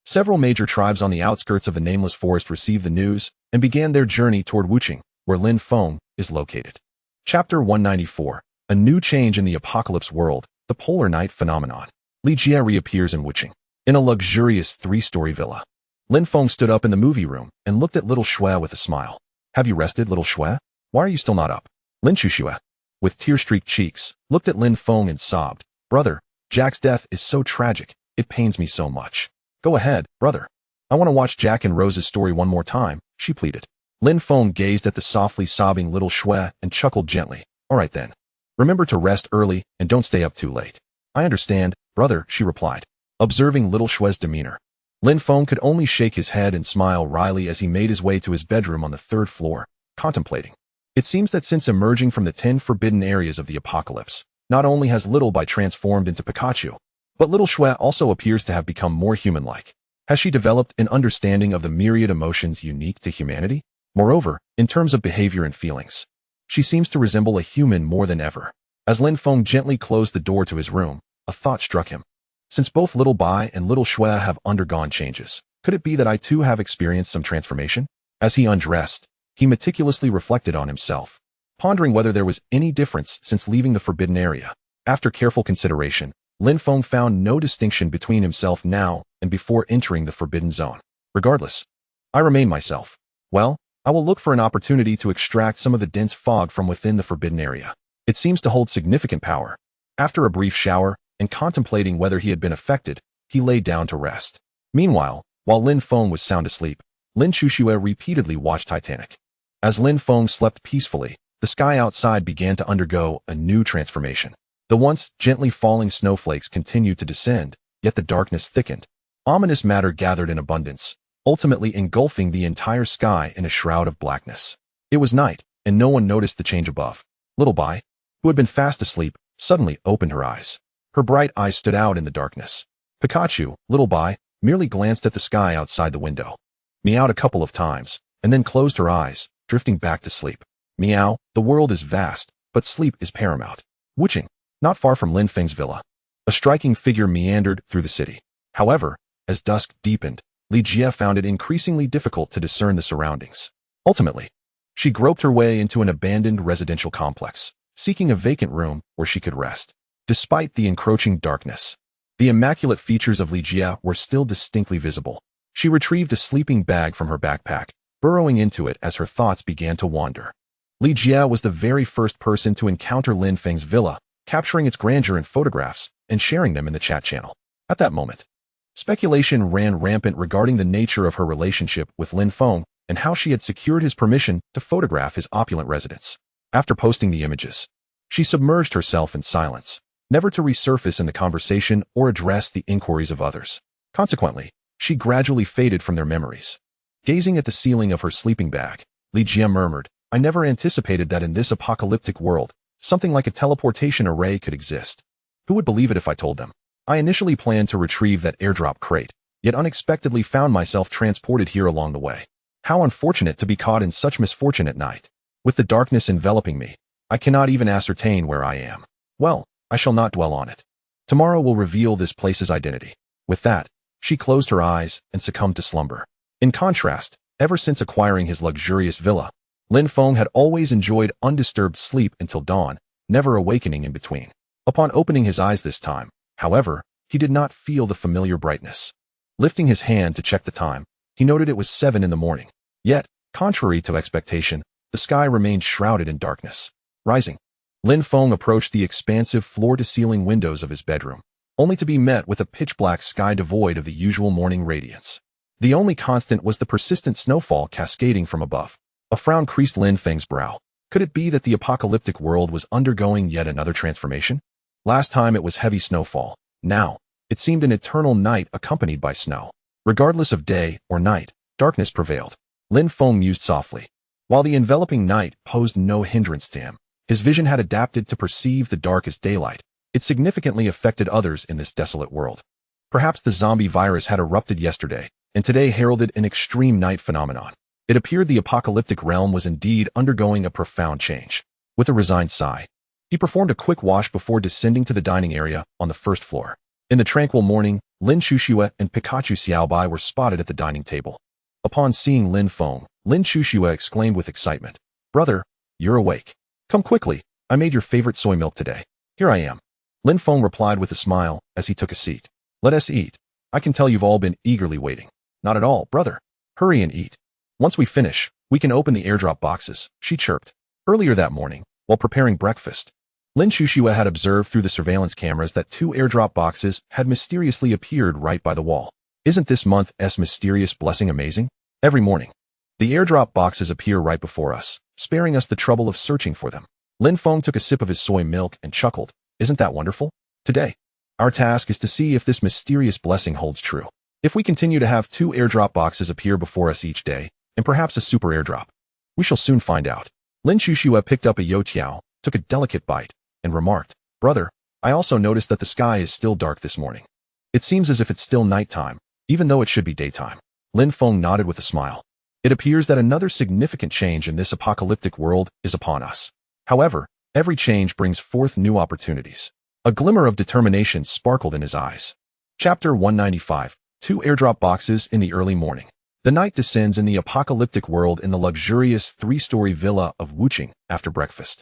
several major tribes on the outskirts of the nameless forest received the news and began their journey toward Wuching, where Lin Feng is located. Chapter 194. A new change in the apocalypse world, the polar night phenomenon. Li Jie reappears in Wuching, in a luxurious three-story villa. Lin Feng stood up in the movie room and looked at little Shui with a smile. "Have you rested, little Shui? Why are you still not up?" Lin Shui, with tear-streaked cheeks, looked at Lin Feng and sobbed. "Brother, Jack's death is so tragic. It pains me so much." "Go ahead, brother. I want to watch Jack and Rose's story one more time," she pleaded. Lin Feng gazed at the softly sobbing little Shui and chuckled gently. "All right then. Remember to rest early and don't stay up too late." "I understand, brother," she replied, observing little Shui's demeanor. Lin Feng could only shake his head and smile wryly as he made his way to his bedroom on the third floor, contemplating. It seems that since emerging from the 10 forbidden areas of the apocalypse, not only has Little Bai transformed into Pikachu, but little Shui also appears to have become more human-like. Has she developed an understanding of the myriad emotions unique to humanity? Moreover, in terms of behavior and feelings, she seems to resemble a human more than ever. As Lin Feng gently closed the door to his room, a thought struck him. Since both Little Bai and little Shui have undergone changes, could it be that I too have experienced some transformation? As he undressed, he meticulously reflected on himself, pondering whether there was any difference since leaving the forbidden area. After careful consideration, Lin Feng found no distinction between himself now and before entering the forbidden zone. Regardless, I remain myself. Well, I will look for an opportunity to extract some of the dense fog from within the forbidden area. It seems to hold significant power. After a brief shower and contemplating whether he had been affected, he lay down to rest. Meanwhile, while Lin Feng was sound asleep, Lin Shushue repeatedly watched Titanic. As Lin Feng slept peacefully, the sky outside began to undergo a new transformation. The once gently falling snowflakes continued to descend, yet the darkness thickened. Ominous matter gathered in abundance, ultimately engulfing the entire sky in a shroud of blackness. It was night, and no one noticed the change above. Little Bai, who had been fast asleep, suddenly opened her eyes. Her bright eyes stood out in the darkness. Pikachu, Little Bai, merely glanced at the sky outside the window, meowed a couple of times, and then closed her eyes, drifting back to sleep. Meow, the world is vast, but sleep is paramount. Wuching, not far from Lin Feng's villa, a striking figure meandered through the city. However, as dusk deepened, Li Jie found it increasingly difficult to discern the surroundings. Ultimately, she groped her way into an abandoned residential complex, seeking a vacant room where she could rest. Despite the encroaching darkness, the immaculate features of Li Jie were still distinctly visible. She retrieved a sleeping bag from her backpack, burrowing into it as her thoughts began to wander. Li Jie was the very first person to encounter Lin Feng's villa, capturing its grandeur in photographs and sharing them in the chat channel. At that moment, speculation ran rampant regarding the nature of her relationship with Lin Feng and how she had secured his permission to photograph his opulent residence. After posting the images, she submerged herself in silence, never to resurface in the conversation or address the inquiries of others. Consequently, she gradually faded from their memories. Gazing at the ceiling of her sleeping bag, Li Jie murmured, "I never anticipated that in this apocalyptic world, something like a teleportation array could exist. Who would believe it if I told them?" I initially planned to retrieve that airdrop crate, yet unexpectedly found myself transported here along the way. How unfortunate to be caught in such misfortune at night. With the darkness enveloping me, I cannot even ascertain where I am. Well, I shall not dwell on it. Tomorrow will reveal this place's identity. With that, she closed her eyes and succumbed to slumber. In contrast, ever since acquiring his luxurious villa, Lin Feng had always enjoyed undisturbed sleep until dawn, never awakening in between. Upon opening his eyes this time, however, he did not feel the familiar brightness. Lifting his hand to check the time, he noted it was 7 in the morning. Yet, contrary to expectation, the sky remained shrouded in darkness. Rising, Lin Feng approached the expansive floor-to-ceiling windows of his bedroom, only to be met with a pitch-black sky devoid of the usual morning radiance. The only constant was the persistent snowfall cascading from above. A frown creased Lin Feng's brow. Could it be that the apocalyptic world was undergoing yet another transformation? Last time it was heavy snowfall. Now, it seemed an eternal night accompanied by snow. Regardless of day or night, darkness prevailed. Lin Feng mused softly. While the enveloping night posed no hindrance to him, his vision had adapted to perceive the dark as daylight. It significantly affected others in this desolate world. Perhaps the zombie virus had erupted yesterday, and today heralded an extreme night phenomenon. It appeared the apocalyptic realm was indeed undergoing a profound change. With a resigned sigh, he performed a quick wash before descending to the dining area on the first floor. In the tranquil morning, Lin Chuxue and Pikachu Xiaobai were spotted at the dining table. Upon seeing Lin Feng, Lin Chuxue exclaimed with excitement, "Brother, you're awake. Come quickly, I made your favorite soy milk today. Here I am." Lin Feng replied with a smile as he took a seat. "Let us eat. I can tell you've all been eagerly waiting." "Not at all, brother. Hurry and eat. Once we finish, we can open the airdrop boxes," she chirped. Earlier that morning, while preparing breakfast, Lin Chuxue had observed through the surveillance cameras that 2 airdrop boxes had mysteriously appeared right by the wall. Isn't this month's mysterious blessing amazing? Every morning, the airdrop boxes appear right before us, sparing us the trouble of searching for them. Lin Feng took a sip of his soy milk and chuckled. Isn't that wonderful? Today, our task is to see if this mysterious blessing holds true. If we continue to have 2 airdrop boxes appear before us each day, and perhaps a super airdrop, we shall soon find out. Lin Chuxue picked up a youtiao, took a delicate bite, and remarked, "Brother, I also noticed that the sky is still dark this morning. It seems as if it's still nighttime, even though it should be daytime." Lin Feng nodded with a smile. It appears that another significant change in this apocalyptic world is upon us. However, every change brings forth new opportunities. A glimmer of determination sparkled in his eyes. Chapter 195, 2 airdrop boxes in the early morning. The night descends in the apocalyptic world in the luxurious 3-story villa of Wuqing after breakfast.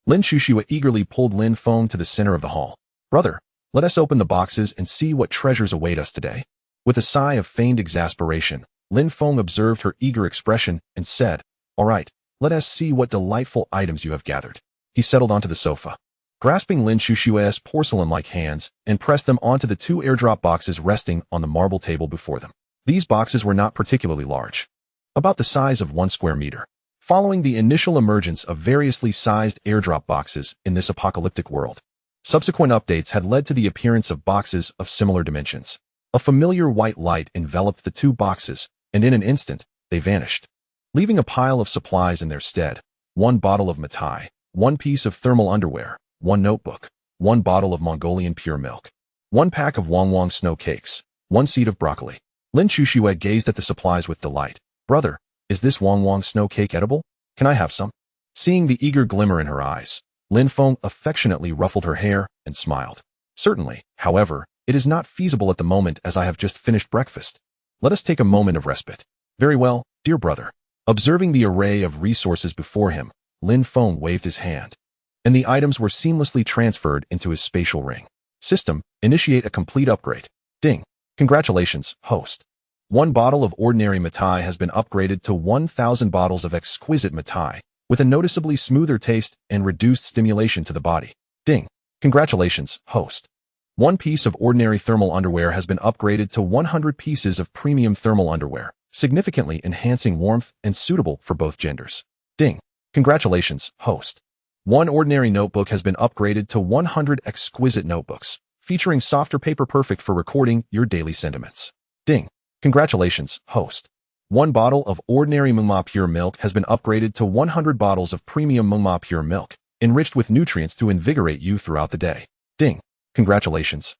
Lin Chuxue eagerly pulled Lin Feng to the center of the hall. "Brother, let us open the boxes and see what treasures await us today." With a sigh of feigned exasperation, Lin Feng observed her eager expression and said, "All right, let us see what delightful items you have gathered." He settled onto the sofa, grasping Lin Chuxue's porcelain-like hands and pressed them onto the 2 airdrop boxes resting on the marble table before them. These boxes were not particularly large, about the size of 1 square meter. Following the initial emergence of variously sized airdrop boxes in this apocalyptic world, subsequent updates had led to the appearance of boxes of similar dimensions. A familiar white light enveloped the 2 boxes, and in an instant, they vanished, leaving a pile of supplies in their stead: 1 bottle of matai, 1 piece of thermal underwear, 1 notebook, 1 bottle of Mongolian pure milk, 1 pack of wang snow cakes, 1 seed of broccoli. Lin Chuxue gazed at the supplies with delight. "Brother, is this wang snow cake edible? Can I have some?" Seeing the eager glimmer in her eyes, Lin Feng affectionately ruffled her hair and smiled. "Certainly, however, it is not feasible at the moment as I have just finished breakfast. Let us take a moment of respite." "Very well, dear brother." Observing the array of resources before him, Lin Feng waved his hand, and the items were seamlessly transferred into his spatial ring. System, initiate a complete upgrade. Ding. Congratulations, host. 1 bottle of ordinary matai has been upgraded to 1,000 bottles of exquisite matai, with a noticeably smoother taste and reduced stimulation to the body. Ding. Congratulations, host. 1 piece of ordinary thermal underwear has been upgraded to 100 pieces of premium thermal underwear, significantly enhancing warmth and suitable for both genders. Ding. Congratulations, host. 1 ordinary notebook has been upgraded to 100 exquisite notebooks, featuring softer paper perfect for recording your daily sentiments. Ding. Congratulations, host. 1 bottle of ordinary manhwa pure milk has been upgraded to 100 bottles of premium manhwa pure milk, enriched with nutrients to invigorate you throughout the day. Ding. Congratulations.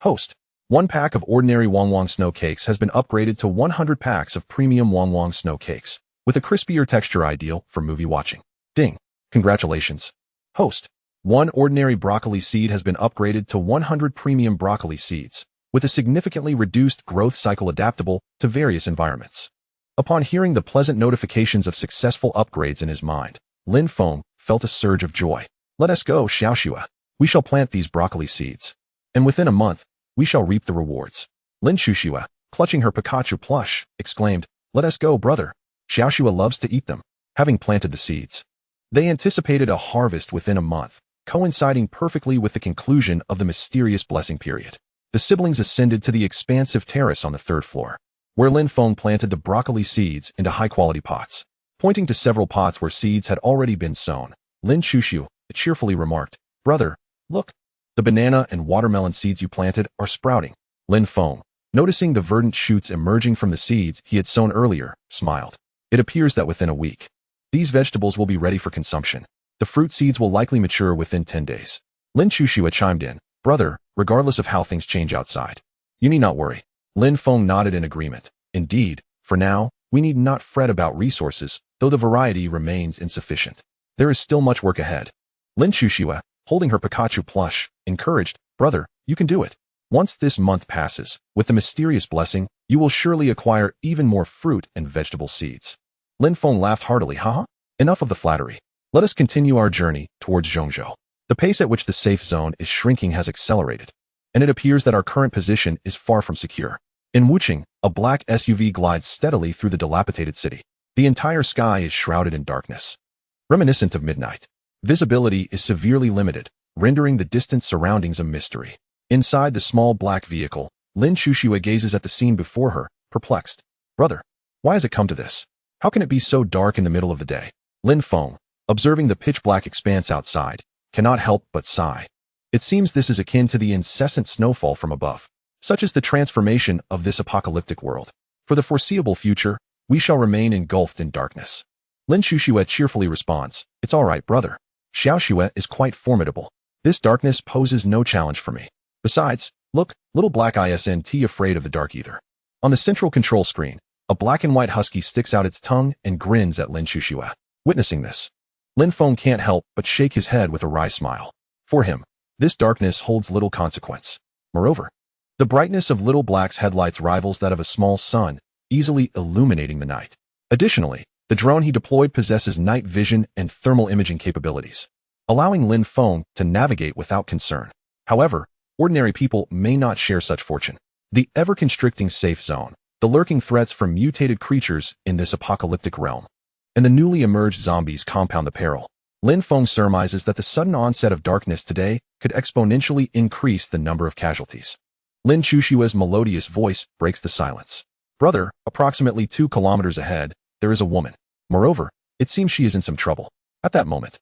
Host. 1 pack of ordinary Wong Wong snow cakes has been upgraded to 100 packs of premium Wong Wong snow cakes, with a crispier texture ideal for movie watching. Ding. Congratulations. Host. 1 ordinary broccoli seed has been upgraded to 100 premium broccoli seeds, with a significantly reduced growth cycle adaptable to various environments. Upon hearing the pleasant notifications of successful upgrades in his mind, Lin Feng felt a surge of joy. Let us go, Xiaoxua. We shall plant these broccoli seeds, and within a month, we shall reap the rewards. Lin Shuxua, clutching her Pikachu plush, exclaimed, Let us go, brother. Xiaoxua loves to eat them. Having planted the seeds, they anticipated a harvest within a month, coinciding perfectly with the conclusion of the mysterious blessing period. The siblings ascended to the expansive terrace on the 3rd floor, where Lin Feng planted the broccoli seeds into high-quality pots. Pointing to several pots where seeds had already been sown, Lin Shuxiu cheerfully remarked, Brother, look, the banana and watermelon seeds you planted are sprouting. Lin Feng, noticing the verdant shoots emerging from the seeds he had sown earlier, smiled. It appears that within a week, these vegetables will be ready for consumption. The fruit seeds will likely mature within 10 days. Lin Shuxiu chimed in, Brother, regardless of how things change outside, you need not worry. Lin Feng nodded in agreement. Indeed, for now, we need not fret about resources, though the variety remains insufficient. There is still much work ahead. Lin Shuxiu, holding her Pikachu plush, encouraged, Brother, you can do it. Once this month passes, with the mysterious blessing, you will surely acquire even more fruit and vegetable seeds. Lin Feng laughed heartily. Haha. Enough of the flattery. Let us continue our journey towards Zhongzhou. The pace at which the safe zone is shrinking has accelerated, and it appears that our current position is far from secure. In Wuqing, a black SUV glides steadily through the dilapidated city. The entire sky is shrouded in darkness, reminiscent of midnight. Visibility is severely limited, rendering the distant surroundings a mystery. Inside the small black vehicle, Lin Shuxiu gazes at the scene before her, perplexed. Brother, why has it come to this? How can it be so dark in the middle of the day? Lin Feng, observing the pitch-black expanse outside, cannot help but sigh. It seems this is akin to the incessant snowfall from above. Such is the transformation of this apocalyptic world. For the foreseeable future, we shall remain engulfed in darkness. Lin Shuxiu cheerfully responds, It's all right, brother. Xiaoxua is quite formidable. This darkness poses no challenge for me. Besides, look, little black isn't afraid of the dark either. On the central control screen, a black and white husky sticks out its tongue and grins at Lin Shuxiu. Witnessing this, Lin Feng can't help but shake his head with a wry smile. For him, this darkness holds little consequence. Moreover, the brightness of Little Black's headlights rivals that of a small sun, easily illuminating the night. Additionally, the drone he deployed possesses night vision and thermal imaging capabilities, allowing Lin Feng to navigate without concern. However, ordinary people may not share such fortune. The ever-constricting safe zone, the lurking threats from mutated creatures in this apocalyptic realm, and the newly emerged zombies compound the peril. Lin Feng surmises that the sudden onset of darkness today could exponentially increase the number of casualties. Lin Shuxiu's melodious voice breaks the silence. Brother, approximately 2 kilometers ahead, there is a woman. Moreover, it seems she is in some trouble. At that moment,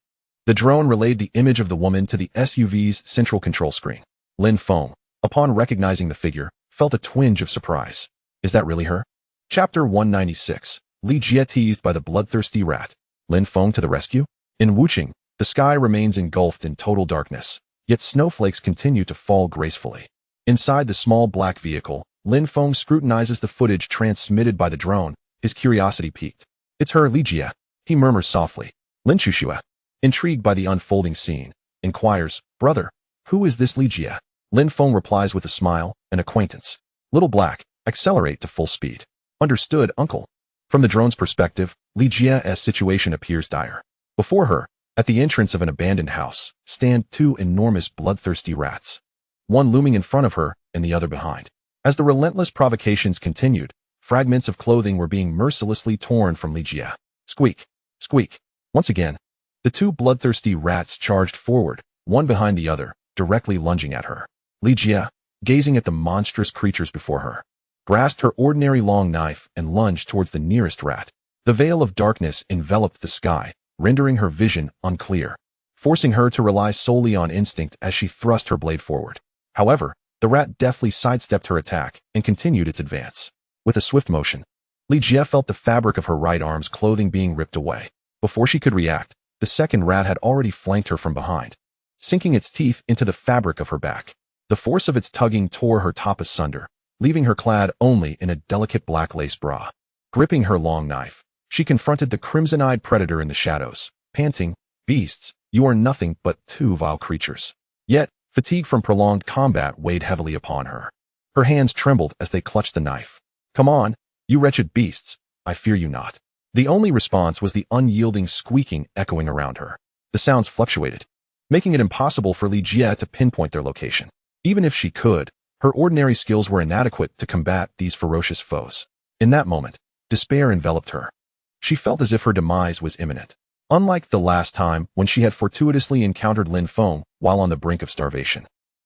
the drone relayed the image of the woman to the SUV's central control screen. Lin Feng, upon recognizing the figure, felt a twinge of surprise. Is that really her? Chapter 196. Li Jie teased by the bloodthirsty rat. Lin Feng to the rescue? In Wuqing, the sky remains engulfed in total darkness, yet snowflakes continue to fall gracefully. Inside the small black vehicle, Lin Feng scrutinizes the footage transmitted by the drone, his curiosity piqued. It's her, Li Jie, he murmurs softly. Lin Shuxiu, intrigued by the unfolding scene, inquires, Brother, who is this Li Jie? Lin Feng replies with a smile, an acquaintance. Little Black, accelerate to full speed. Understood, uncle. From the drone's perspective, Li Jie's situation appears dire. Before her, at the entrance of an abandoned house, stand 2 enormous bloodthirsty rats, one looming in front of her and the other behind. As the relentless provocations continued, fragments of clothing were being mercilessly torn from Li Jie. Squeak, squeak. Once again, the 2 bloodthirsty rats charged forward, one behind the other, directly lunging at her. Li Jie, gazing at the monstrous creatures before her, grasped her ordinary long knife and lunged towards the nearest rat. The veil of darkness enveloped the sky, rendering her vision unclear, forcing her to rely solely on instinct as she thrust her blade forward. However, the rat deftly sidestepped her attack and continued its advance. With a swift motion, Li Jie felt the fabric of her right arm's clothing being ripped away. Before she could react, the second rat had already flanked her from behind, sinking its teeth into the fabric of her back. The force of its tugging tore her top asunder, leaving her clad only in a delicate black lace bra. Gripping her long knife, she confronted the crimson-eyed predator in the shadows, panting, "Beasts, you are nothing but two vile creatures." Yet, fatigue from prolonged combat weighed heavily upon her. Her hands trembled as they clutched the knife. "Come on, you wretched beasts, I fear you not." The only response was the unyielding squeaking echoing around her. The sounds fluctuated, making it impossible for Li Jie to pinpoint their location. Even if she could, her ordinary skills were inadequate to combat these ferocious foes. In that moment, despair enveloped her. She felt as if her demise was imminent. Unlike the last time when she had fortuitously encountered Lin Feng while on the brink of starvation.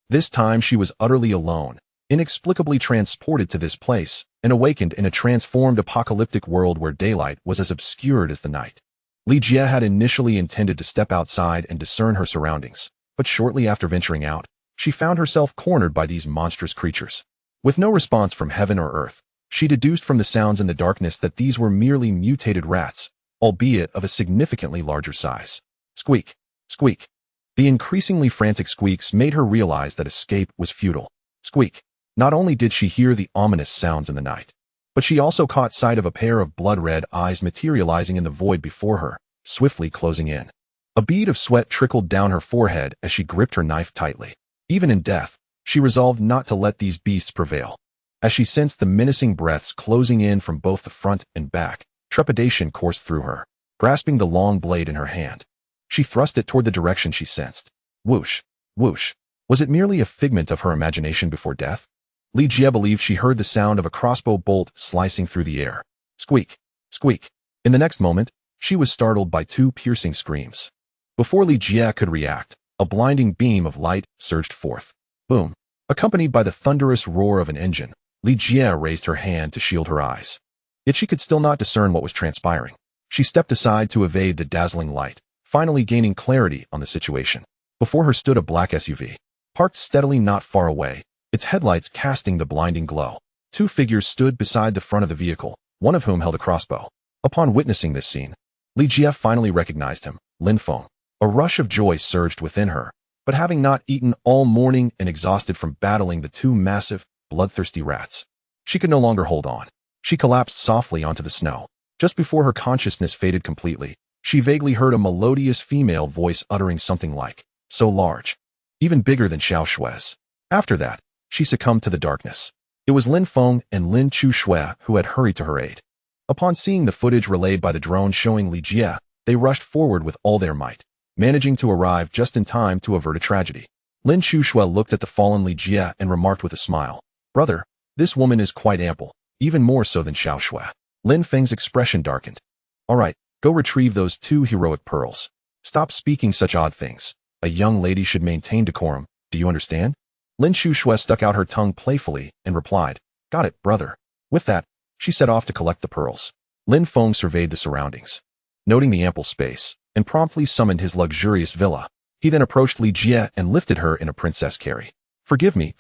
This time she was utterly alone, inexplicably transported to this place, and awakened in a transformed apocalyptic world where daylight was as obscured as the night. Li Jie had initially intended to step outside and discern her surroundings, but shortly after venturing out, she found herself cornered by these monstrous creatures. With no response from heaven or earth, she deduced from the sounds in the darkness that these were merely mutated rats, albeit of a significantly larger size. Squeak, squeak. The increasingly frantic squeaks made her realize that escape was futile. Squeak. Not only did she hear the ominous sounds in the night, but she also caught sight of a pair of blood-red eyes materializing in the void before her, swiftly closing in. A bead of sweat trickled down her forehead as she gripped her knife tightly. Even in death, she resolved not to let these beasts prevail. As she sensed the menacing breaths closing in from both the front and back, trepidation coursed through her. Grasping the long blade in her hand, she thrust it toward the direction she sensed. Whoosh, whoosh. Was it merely a figment of her imagination before death? Li Jie believed she heard the sound of a crossbow bolt slicing through the air. Squeak, squeak. In the next moment, she was startled by two piercing screams. Before Li Jie could react, a blinding beam of light surged forth. Boom. Accompanied by the thunderous roar of an engine, Li Jie raised her hand to shield her eyes. Yet she could still not discern what was transpiring. She stepped aside to evade the dazzling light, finally gaining clarity on the situation. Before her stood a black SUV, parked steadily not far away, its headlights casting the blinding glow. Two figures stood beside the front of the vehicle, one of whom held a crossbow. Upon witnessing this scene, Li Jie finally recognized him, Lin Feng. A rush of joy surged within her, but having not eaten all morning and exhausted from battling the two massive, bloodthirsty rats, she could no longer hold on. She collapsed softly onto the snow. Just before her consciousness faded completely, she vaguely heard a melodious female voice uttering something like, "So large. Even bigger than Xiao Shue's." After that, she succumbed to the darkness. It was Lin Feng and Lin Chu-Shui who had hurried to her aid. Upon seeing the footage relayed by the drone showing Li Jie, they rushed forward with all their might, managing to arrive just in time to avert a tragedy. Lin Chu-Shui looked at the fallen Li Jie and remarked with a smile, "Brother, this woman is quite ample, even more so than Xiao Shui." Lin Feng's expression darkened. "All right, go retrieve those two heroic pearls. Stop speaking such odd things. A young lady should maintain decorum, do you understand?" Lin Chu-Shui stuck out her tongue playfully and replied, "Got it, brother." With that, she set off to collect the pearls. Lin Feng surveyed the surroundings, noting the ample space, and promptly summoned his luxurious villa. He then approached Li Jie and lifted her in a princess carry. Forgive me,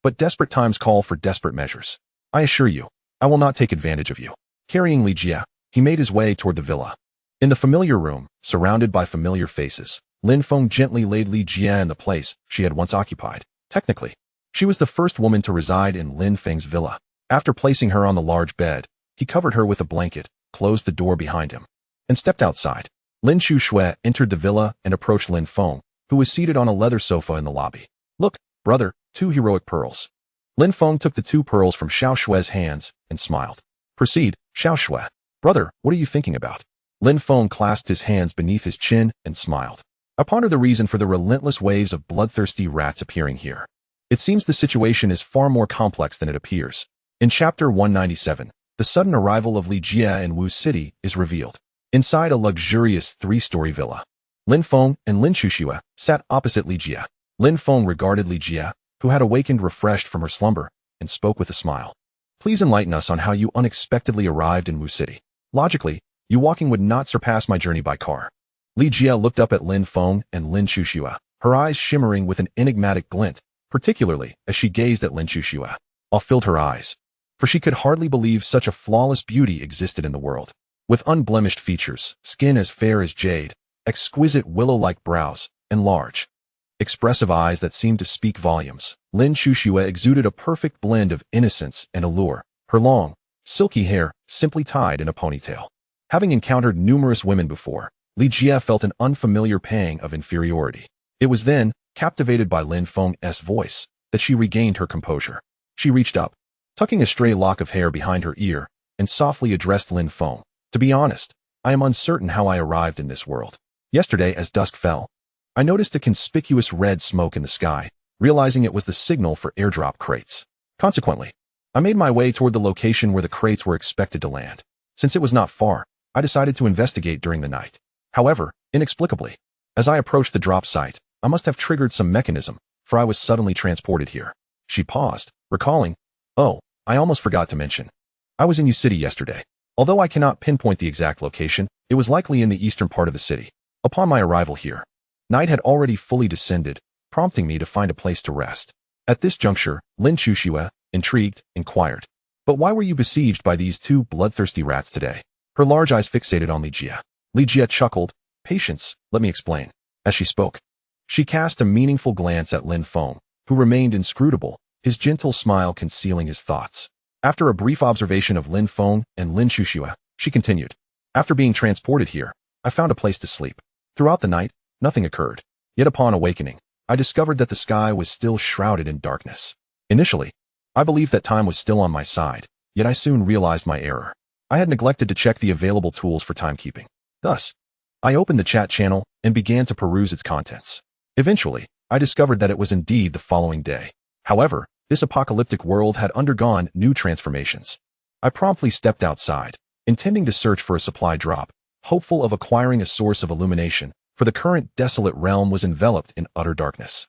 but desperate times call for desperate measures. I assure you, I will not take advantage of you." Carrying Li Jie, he made his way toward the villa. In the familiar room, surrounded by familiar faces, Lin Feng gently laid Li Jie in the place she had once occupied. Technically, she was the first woman to reside in Lin Feng's villa. After placing her on the large bed, he covered her with a blanket, closed the door behind him, and stepped outside. Lin Chu-Shui entered the villa and approached Lin Feng, who was seated on a leather sofa in the lobby. "Look, brother, two heroic pearls." Lin Feng took the two pearls from Xiao Shui's hands and smiled. "Proceed, Xiao Shui. Brother, what are you thinking about?" Lin Feng clasped his hands beneath his chin and smiled. "I ponder the reason for the relentless waves of bloodthirsty rats appearing here. It seems the situation is far more complex than it appears." In Chapter 197, the sudden arrival of Li Jie in Wu City is revealed. Inside a luxurious three-story villa, Lin Feng and Lin Chu-Shui sat opposite Li Jie. Lin Feng regarded Li Jie, who had awakened refreshed from her slumber, and spoke with a smile. "Please enlighten us on how you unexpectedly arrived in Wu City. Logically, you walking would not surpass my journey by car." Li Jie looked up at Lin Feng and Lin Chu-Shui, her eyes shimmering with an enigmatic glint, particularly as she gazed at Lin Chu-Shui. Awe filled her eyes, for she could hardly believe such a flawless beauty existed in the world. With unblemished features, skin as fair as jade, exquisite willow-like brows, and large, expressive eyes that seemed to speak volumes. Lin Chuxue exuded a perfect blend of innocence and allure, her long, silky hair simply tied in a ponytail. Having encountered numerous women before, Li Jie felt an unfamiliar pang of inferiority. It was then, captivated by Lin Feng's voice, that she regained her composure. She reached up, tucking a stray lock of hair behind her ear, and softly addressed Lin Feng. To be honest, I am uncertain how I arrived in this world. Yesterday, as dusk fell, I noticed a conspicuous red smoke in the sky, realizing it was the signal for airdrop crates. Consequently, I made my way toward the location where the crates were expected to land. Since it was not far, I decided to investigate during the night. However, inexplicably, as I approached the drop site, I must have triggered some mechanism, for I was suddenly transported here. She paused, recalling, "Oh, I almost forgot to mention. I was in U City yesterday. Although I cannot pinpoint the exact location, it was likely in the eastern part of the city. Upon my arrival here, night had already fully descended, prompting me to find a place to rest." At this juncture, Lin Chuxue, intrigued, inquired, "But why were you besieged by these two bloodthirsty rats today?" Her large eyes fixated on Li Jie. Li Jie chuckled, "Patience, let me explain." As she spoke, she cast a meaningful glance at Lin Feng, who remained inscrutable, his gentle smile concealing his thoughts. After a brief observation of Lin Feng and Lin Chuxue, she continued, "After being transported here, I found a place to sleep. Throughout the night, nothing occurred. Yet upon awakening, I discovered that the sky was still shrouded in darkness. Initially, I believed that time was still on my side, yet I soon realized my error. I had neglected to check the available tools for timekeeping. Thus, I opened the chat channel and began to peruse its contents. Eventually, I discovered that it was indeed the following day. However, this apocalyptic world had undergone new transformations. I promptly stepped outside, intending to search for a supply drop, hopeful of acquiring a source of illumination, for the current desolate realm was enveloped in utter darkness.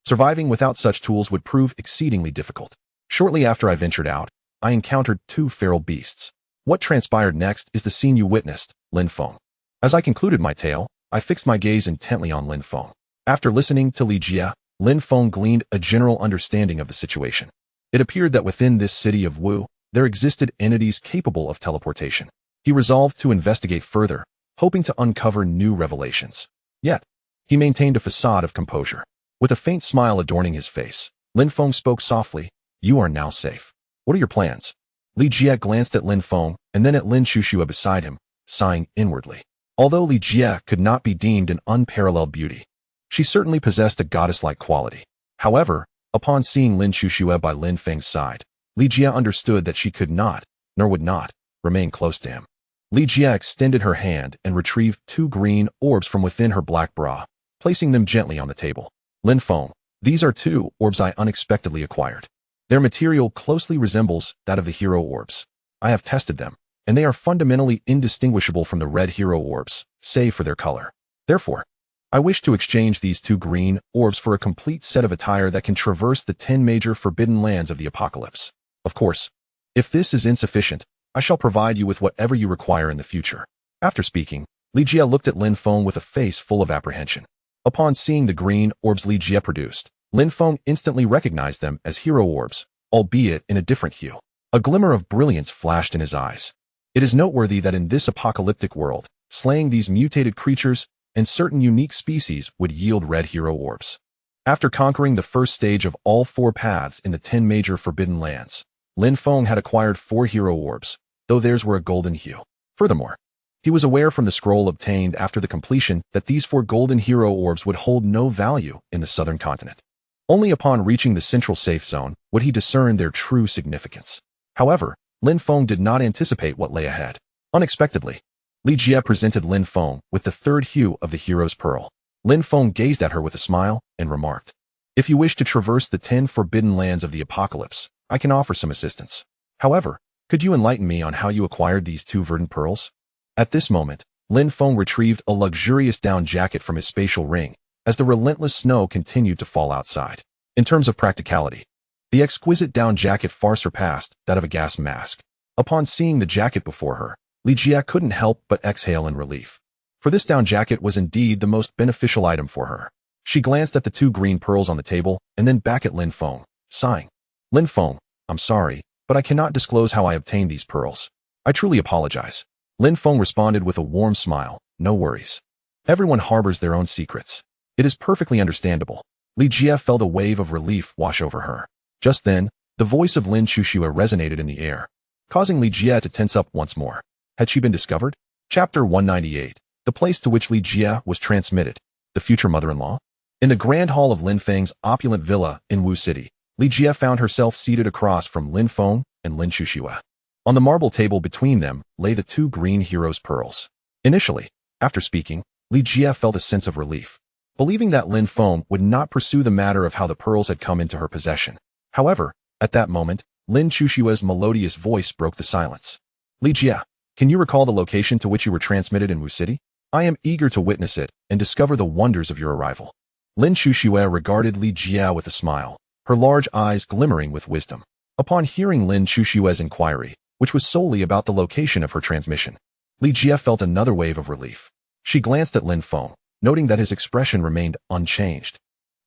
Surviving without such tools would prove exceedingly difficult. Shortly after I ventured out, I encountered two feral beasts. What transpired next is the scene you witnessed, Lin Feng. As I concluded my tale, I fixed my gaze intently on Lin Feng. After listening to Li Jie, Lin Feng gleaned a general understanding of the situation. It appeared that within this city of Wu, there existed entities capable of teleportation. He resolved to investigate further, hoping to uncover new revelations. Yet, he maintained a facade of composure. With a faint smile adorning his face, Lin Feng spoke softly, "You are now safe. What are your plans?" Li Jie glanced at Lin Feng and then at Lin Chuxue beside him, sighing inwardly. Although Li Jie could not be deemed an unparalleled beauty, she certainly possessed a goddess-like quality. However, upon seeing Lin Chuxue by Lin Feng's side, Li Jie understood that she could not, nor would not, remain close to him. Li Jie extended her hand and retrieved two green orbs from within her black bra, placing them gently on the table. "Lin Feng, these are two orbs I unexpectedly acquired. Their material closely resembles that of the hero orbs. I have tested them, and they are fundamentally indistinguishable from the red hero orbs, save for their color. Therefore, I wish to exchange these two green orbs for a complete set of attire that can traverse the 10 major forbidden lands of the apocalypse. Of course, if this is insufficient, I shall provide you with whatever you require in the future." After speaking, Li Jie looked at Lin Feng with a face full of apprehension. Upon seeing the green orbs Li Jie produced, Lin Feng instantly recognized them as hero orbs, albeit in a different hue. A glimmer of brilliance flashed in his eyes. It is noteworthy that in this apocalyptic world, slaying these mutated creatures and certain unique species would yield red hero orbs. After conquering the first stage of all 4 paths in the 10 major forbidden lands, Lin Feng had acquired 4 hero orbs, though theirs were a golden hue. Furthermore, he was aware from the scroll obtained after the completion that these 4 golden hero orbs would hold no value in the southern continent. Only upon reaching the central safe zone would he discern their true significance. However, Lin Feng did not anticipate what lay ahead. Unexpectedly, Li Jie presented Lin Feng with the 3rd hue of the hero's pearl. Lin Feng gazed at her with a smile and remarked, "If you wish to traverse the 10 forbidden lands of the apocalypse, I can offer some assistance. However, could you enlighten me on how you acquired these 2 verdant pearls?" At this moment, Lin Feng retrieved a luxurious down jacket from his spatial ring, as the relentless snow continued to fall outside. In terms of practicality, the exquisite down jacket far surpassed that of a gas mask. Upon seeing the jacket before her, Li Jie couldn't help but exhale in relief. For this down jacket was indeed the most beneficial item for her. She glanced at the 2 green pearls on the table and then back at Lin Feng, sighing. "Lin Feng, I'm sorry, but I cannot disclose how I obtained these pearls. I truly apologize." Lin Feng responded with a warm smile, "No worries. Everyone harbors their own secrets. It is perfectly understandable. Li Jie felt a wave of relief wash over her. Just then, the voice of Lin Shushua resonated in the air, causing Li Jie to tense up once more. Had she been discovered? Chapter 198. The place to which Li Jie was transmitted. The future mother-in-law? In the grand hall of Lin Feng's opulent villa in Wu City, Li Jie found herself seated across from Lin Feng and Lin Shushua. On the marble table between them lay the two green heroes' pearls. Initially, after speaking, Li Jie felt a sense of relief, believing that Lin Feng would not pursue the matter of how the pearls had come into her possession. However, at that moment, Lin Shushua's melodious voice broke the silence. Li Jie, can you recall the location to which you were transmitted in Wu City? I am eager to witness it and discover the wonders of your arrival. Lin Shushua regarded Li Jie with a smile, her large eyes glimmering with wisdom. Upon hearing Lin Shushua's inquiry, which was solely about the location of her transmission, Li Jie felt another wave of relief. She glanced at Lin Feng, noting that his expression remained unchanged,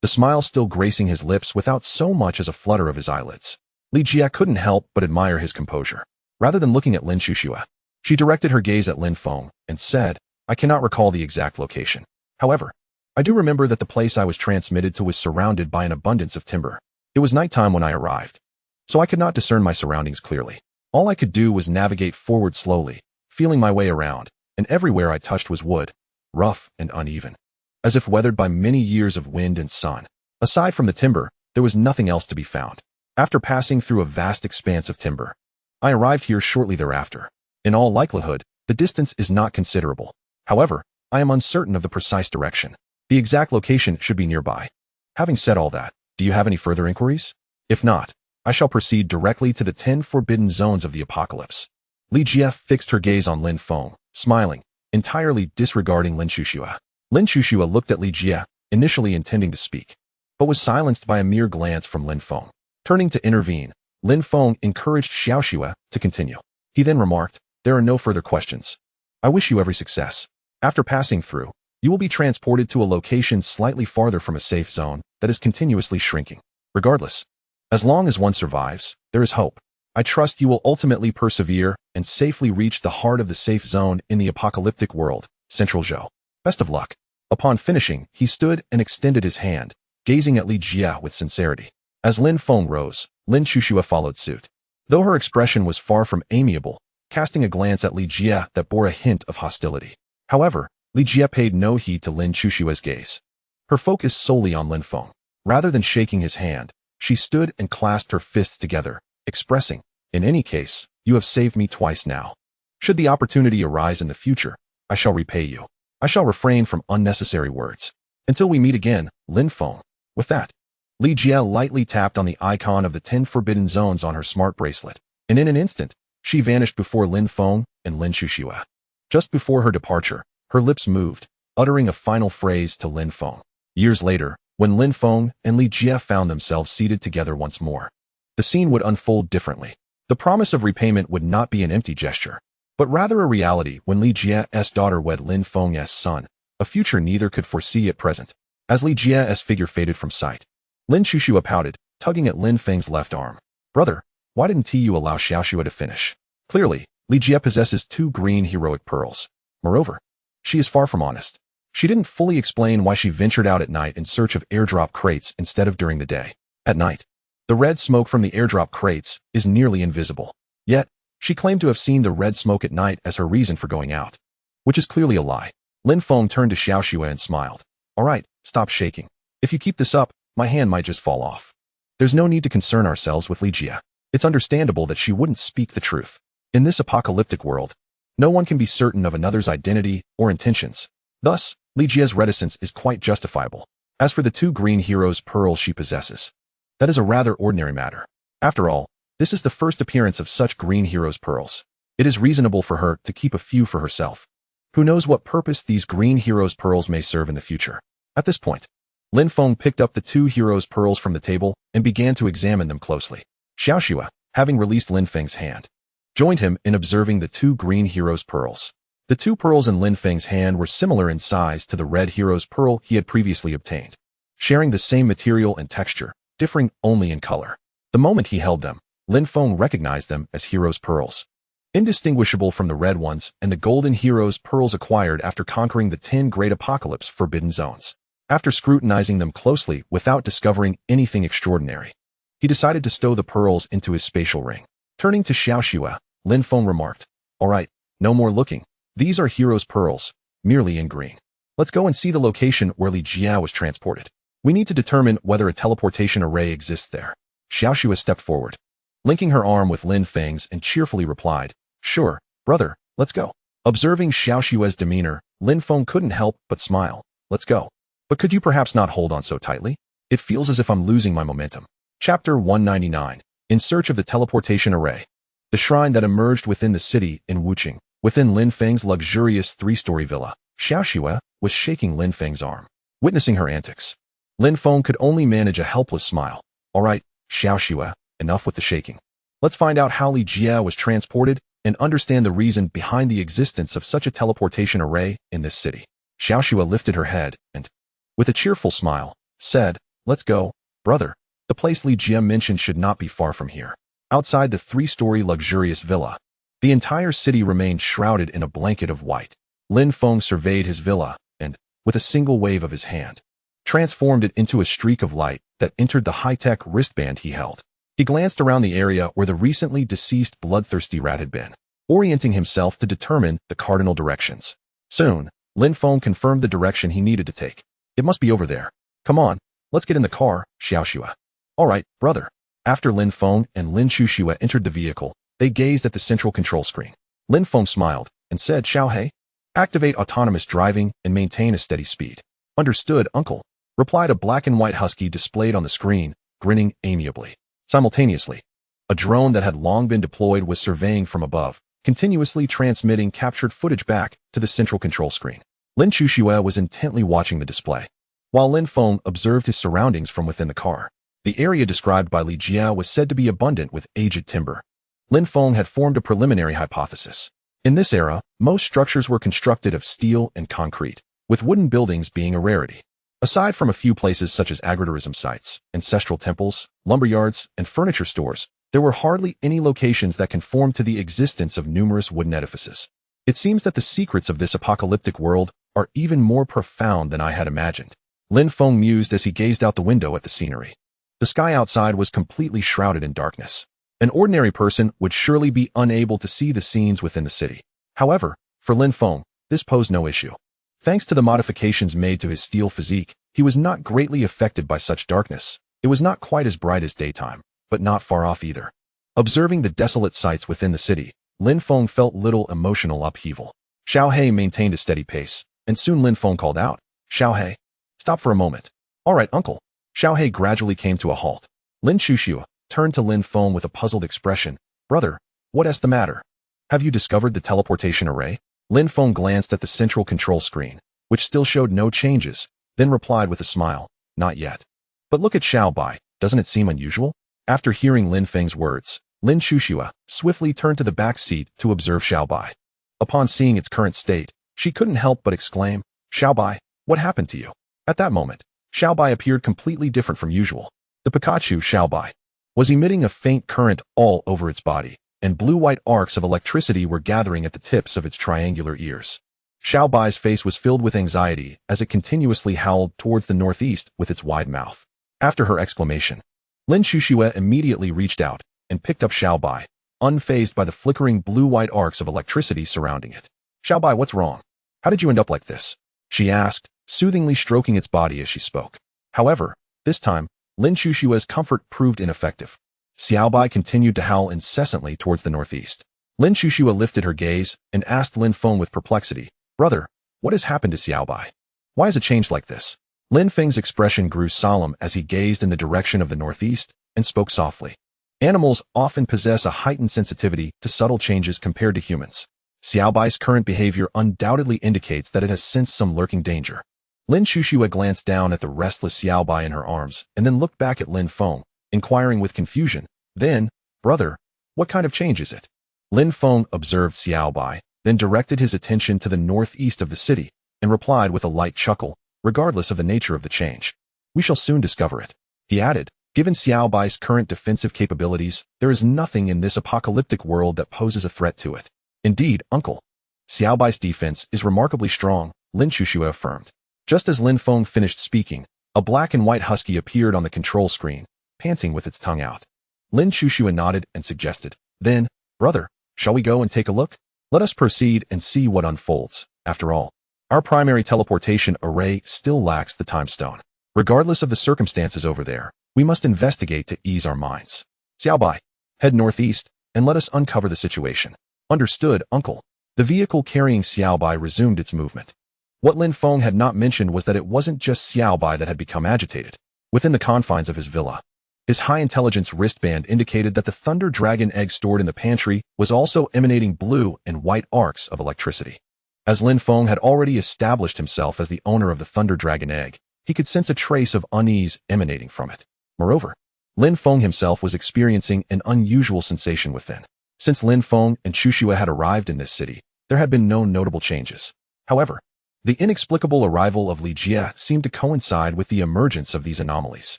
the smile still gracing his lips without so much as a flutter of his eyelids. Li Jie couldn't help but admire his composure. Rather than looking at Lin Shushua, she directed her gaze at Lin Feng and said, I cannot recall the exact location. However, I do remember that the place I was transmitted to was surrounded by an abundance of timber. It was nighttime when I arrived, so I could not discern my surroundings clearly. All I could do was navigate forward slowly, feeling my way around, and everywhere I touched was wood, rough and uneven, as if weathered by many years of wind and sun. Aside from the timber, there was nothing else to be found. After passing through a vast expanse of timber, I arrived here shortly thereafter. In all likelihood, the distance is not considerable. However, I am uncertain of the precise direction. The exact location should be nearby. Having said all that, do you have any further inquiries? If not, I shall proceed directly to the 10 forbidden zones of the apocalypse. Li Jie fixed her gaze on Lin Feng, smiling, entirely disregarding Lin Shushua. Lin Shushua looked at Li Jie, initially intending to speak, but was silenced by a mere glance from Lin Feng. Turning to intervene, Lin Feng encouraged Xiaoxue to continue. He then remarked, there are no further questions. I wish you every success. After passing through, you will be transported to a location slightly farther from a safe zone that is continuously shrinking. Regardless, as long as one survives, there is hope. I trust you will ultimately persevere and safely reach the heart of the safe zone in the apocalyptic world, Central Zhou. Best of luck. Upon finishing, he stood and extended his hand, gazing at Li Jie with sincerity. As Lin Feng rose, Lin Shushua followed suit. Though her expression was far from amiable, casting a glance at Li Jie that bore a hint of hostility. However, Li Jie paid no heed to Lin Shushua's gaze. Her focus solely on Lin Feng. Rather than shaking his hand, she stood and clasped her fists together, expressing, in any case, you have saved me twice now. Should the opportunity arise in the future, I shall repay you. I shall refrain from unnecessary words. Until we meet again, Lin Feng. With that, Li Jie lightly tapped on the icon of the 10 forbidden zones on her smart bracelet, and in an instant, she vanished before Lin Feng and Lin Shushua. Just before her departure, her lips moved, uttering a final phrase to Lin Feng. Years later, when Lin Feng and Li Jie found themselves seated together once more, the scene would unfold differently. The promise of repayment would not be an empty gesture, but rather a reality when Li Jie's daughter wed Lin Feng's son, a future neither could foresee at present. As Li Jie's figure faded from sight, Lin Shushua pouted, tugging at Lin Feng's left arm. Brother, why didn't you allow Xiaoxue to finish? Clearly, Li Jie possesses 2 green heroic pearls. Moreover, she is far from honest. She didn't fully explain why she ventured out at night in search of airdrop crates instead of during the day. At night, the red smoke from the airdrop crates is nearly invisible. Yet, she claimed to have seen the red smoke at night as her reason for going out, which is clearly a lie. Lin Feng turned to Xiaoxue and smiled. All right, stop shaking. If you keep this up, my hand might just fall off. There's no need to concern ourselves with Li Jie. It's understandable that she wouldn't speak the truth. In this apocalyptic world, no one can be certain of another's identity or intentions. Thus, Li Jie's reticence is quite justifiable. As for the 2 green heroes' pearls she possesses, that is a rather ordinary matter. After all, this is the first appearance of such green heroes' pearls. It is reasonable for her to keep a few for herself. Who knows what purpose these green heroes' pearls may serve in the future? At this point, Lin Feng picked up the 2 heroes' pearls from the table and began to examine them closely. Xiaoxue, having released Lin Feng's hand, joined him in observing the 2 green heroes' pearls. The 2 pearls in Lin Feng's hand were similar in size to the red hero's pearl he had previously obtained, sharing the same material and texture, differing only in color. The moment he held them, Lin Feng recognized them as hero's pearls, indistinguishable from the red ones and the golden hero's pearls acquired after conquering the 10 great apocalypse forbidden zones. After scrutinizing them closely without discovering anything extraordinary, he decided to stow the pearls into his spatial ring. Turning to Xiaoxue, Lin Feng remarked, "All right, no more looking. These are hero's pearls, merely in green. Let's go and see the location where Li Jia was transported. We need to determine whether a teleportation array exists there." Xiaoxue stepped forward, linking her arm with Lin Feng's, and cheerfully replied, "Sure, brother, let's go." Observing Xiaoxue's demeanor, Lin Feng couldn't help but smile. "Let's go. But could you perhaps not hold on so tightly? It feels as if I'm losing my momentum." Chapter 199. In Search of the Teleportation Array. The shrine that emerged within the city in Wuqing, within Lin Feng's luxurious 3-story villa, Xiaoxue was shaking Lin Feng's arm. Witnessing her antics, Lin Feng could only manage a helpless smile. "All right, Xiaoxue, enough with the shaking. Let's find out how Li Jia was transported and understand the reason behind the existence of such a teleportation array in this city." Xiaoxue lifted her head and, with a cheerful smile, said, "Let's go, brother. The place Li Jia mentioned should not be far from here." Outside the 3-story luxurious villa, the entire city remained shrouded in a blanket of white. Lin Feng surveyed his villa and, with a single wave of his hand, transformed it into a streak of light that entered the high-tech wristband he held. He glanced around the area where the recently deceased bloodthirsty rat had been, orienting himself to determine the cardinal directions. Soon, Lin Feng confirmed the direction he needed to take. "It must be over there. Come on, let's get in the car, Xiaoxue." "All right, brother." After Lin Feng and Lin Xiaoxue entered the vehicle, they gazed at the central control screen. Lin Feng smiled and said, "Xiaohei, activate autonomous driving and maintain a steady speed." "Understood, uncle," replied a black and white husky displayed on the screen, grinning amiably. Simultaneously, a drone that had long been deployed was surveying from above, continuously transmitting captured footage back to the central control screen. Lin Xiaoxue was intently watching the display, while Lin Feng observed his surroundings from within the car. The area described by Li Jia was said to be abundant with aged timber. Lin Feng had formed a preliminary hypothesis. In this era, most structures were constructed of steel and concrete, with wooden buildings being a rarity. Aside from a few places such as agritourism sites, ancestral temples, lumberyards, and furniture stores, there were hardly any locations that conformed to the existence of numerous wooden edifices. It seems that the secrets of this apocalyptic world are even more profound than I had imagined. Lin Feng mused as he gazed out the window at the scenery. The sky outside was completely shrouded in darkness. An ordinary person would surely be unable to see the scenes within the city. However, for Lin Feng, this posed no issue. Thanks to the modifications made to his steel physique, he was not greatly affected by such darkness. It was not quite as bright as daytime, but not far off either. Observing the desolate sights within the city, Lin Feng felt little emotional upheaval. Xiaohei maintained a steady pace, and soon Lin Feng called out, "Xiaohei, stop for a moment." "All right, uncle." Xiaohei gradually came to a halt. Lin Xiaoxue turned to Lin Feng with a puzzled expression. "Brother, what is the matter? Have you discovered the teleportation array?" Lin Feng glanced at the central control screen, which still showed no changes, then replied with a smile, "Not yet. But look at Xiaobai, doesn't it seem unusual?" After hearing Lin Feng's words, Lin Xiaoxue swiftly turned to the back seat to observe Xiaobai. Upon seeing its current state, she couldn't help but exclaim, "Xiaobai, what happened to you?" At that moment, Xiaobai appeared completely different from usual. The Pikachu Xiaobai was emitting a faint current all over its body, and blue-white arcs of electricity were gathering at the tips of its triangular ears. Xiaobai's face was filled with anxiety as it continuously howled towards the northeast with its wide mouth. After her exclamation, Lin Xiaoxue immediately reached out and picked up Xiaobai, unfazed by the flickering blue-white arcs of electricity surrounding it. "Xiaobai, what's wrong? How did you end up like this?" she asked, soothingly stroking its body as she spoke. However, this time, Lin Xiaoxue's comfort proved ineffective. Xiaobai continued to howl incessantly towards the northeast. Lin Xiaoxue lifted her gaze and asked Lin Feng with perplexity, "Brother, what has happened to Xiaobai? Why has it changed like this?" Lin Feng's expression grew solemn as he gazed in the direction of the northeast and spoke softly. Animals often possess a heightened sensitivity to subtle changes compared to humans. Xiaobai's current behavior undoubtedly indicates that it has sensed some lurking danger. Lin Xiaoxue glanced down at the restless Xiaobai in her arms and then looked back at Lin Feng, inquiring with confusion, "Then, brother, what kind of change is it?" Lin Feng observed Xiaobai, then directed his attention to the northeast of the city, and replied with a light chuckle, regardless of the nature of the change. "We shall soon discover it." He added, "Given Xiaobai's current defensive capabilities, there is nothing in this apocalyptic world that poses a threat to it." "Indeed, uncle. Xiaobai's defense is remarkably strong," Lin Xiaoxue affirmed. Just as Lin Feng finished speaking, a black and white husky appeared on the control screen, panting with its tongue out. Lin Shushua nodded and suggested, "Then, brother, shall we go and take a look? Let us proceed and see what unfolds. After all, our primary teleportation array still lacks the time stone. Regardless of the circumstances over there, we must investigate to ease our minds. Xiaobai, head northeast, and let us uncover the situation." "Understood, uncle." The vehicle carrying Xiaobai resumed its movement. What Lin Feng had not mentioned was that it wasn't just Xiaobai that had become agitated. Within the confines of his villa, his high-intelligence wristband indicated that the Thunder Dragon egg stored in the pantry was also emanating blue and white arcs of electricity. As Lin Feng had already established himself as the owner of the Thunder Dragon egg, he could sense a trace of unease emanating from it. Moreover, Lin Feng himself was experiencing an unusual sensation within. Since Lin Feng and Shushua had arrived in this city, there had been no notable changes. However, the inexplicable arrival of Li Jie seemed to coincide with the emergence of these anomalies.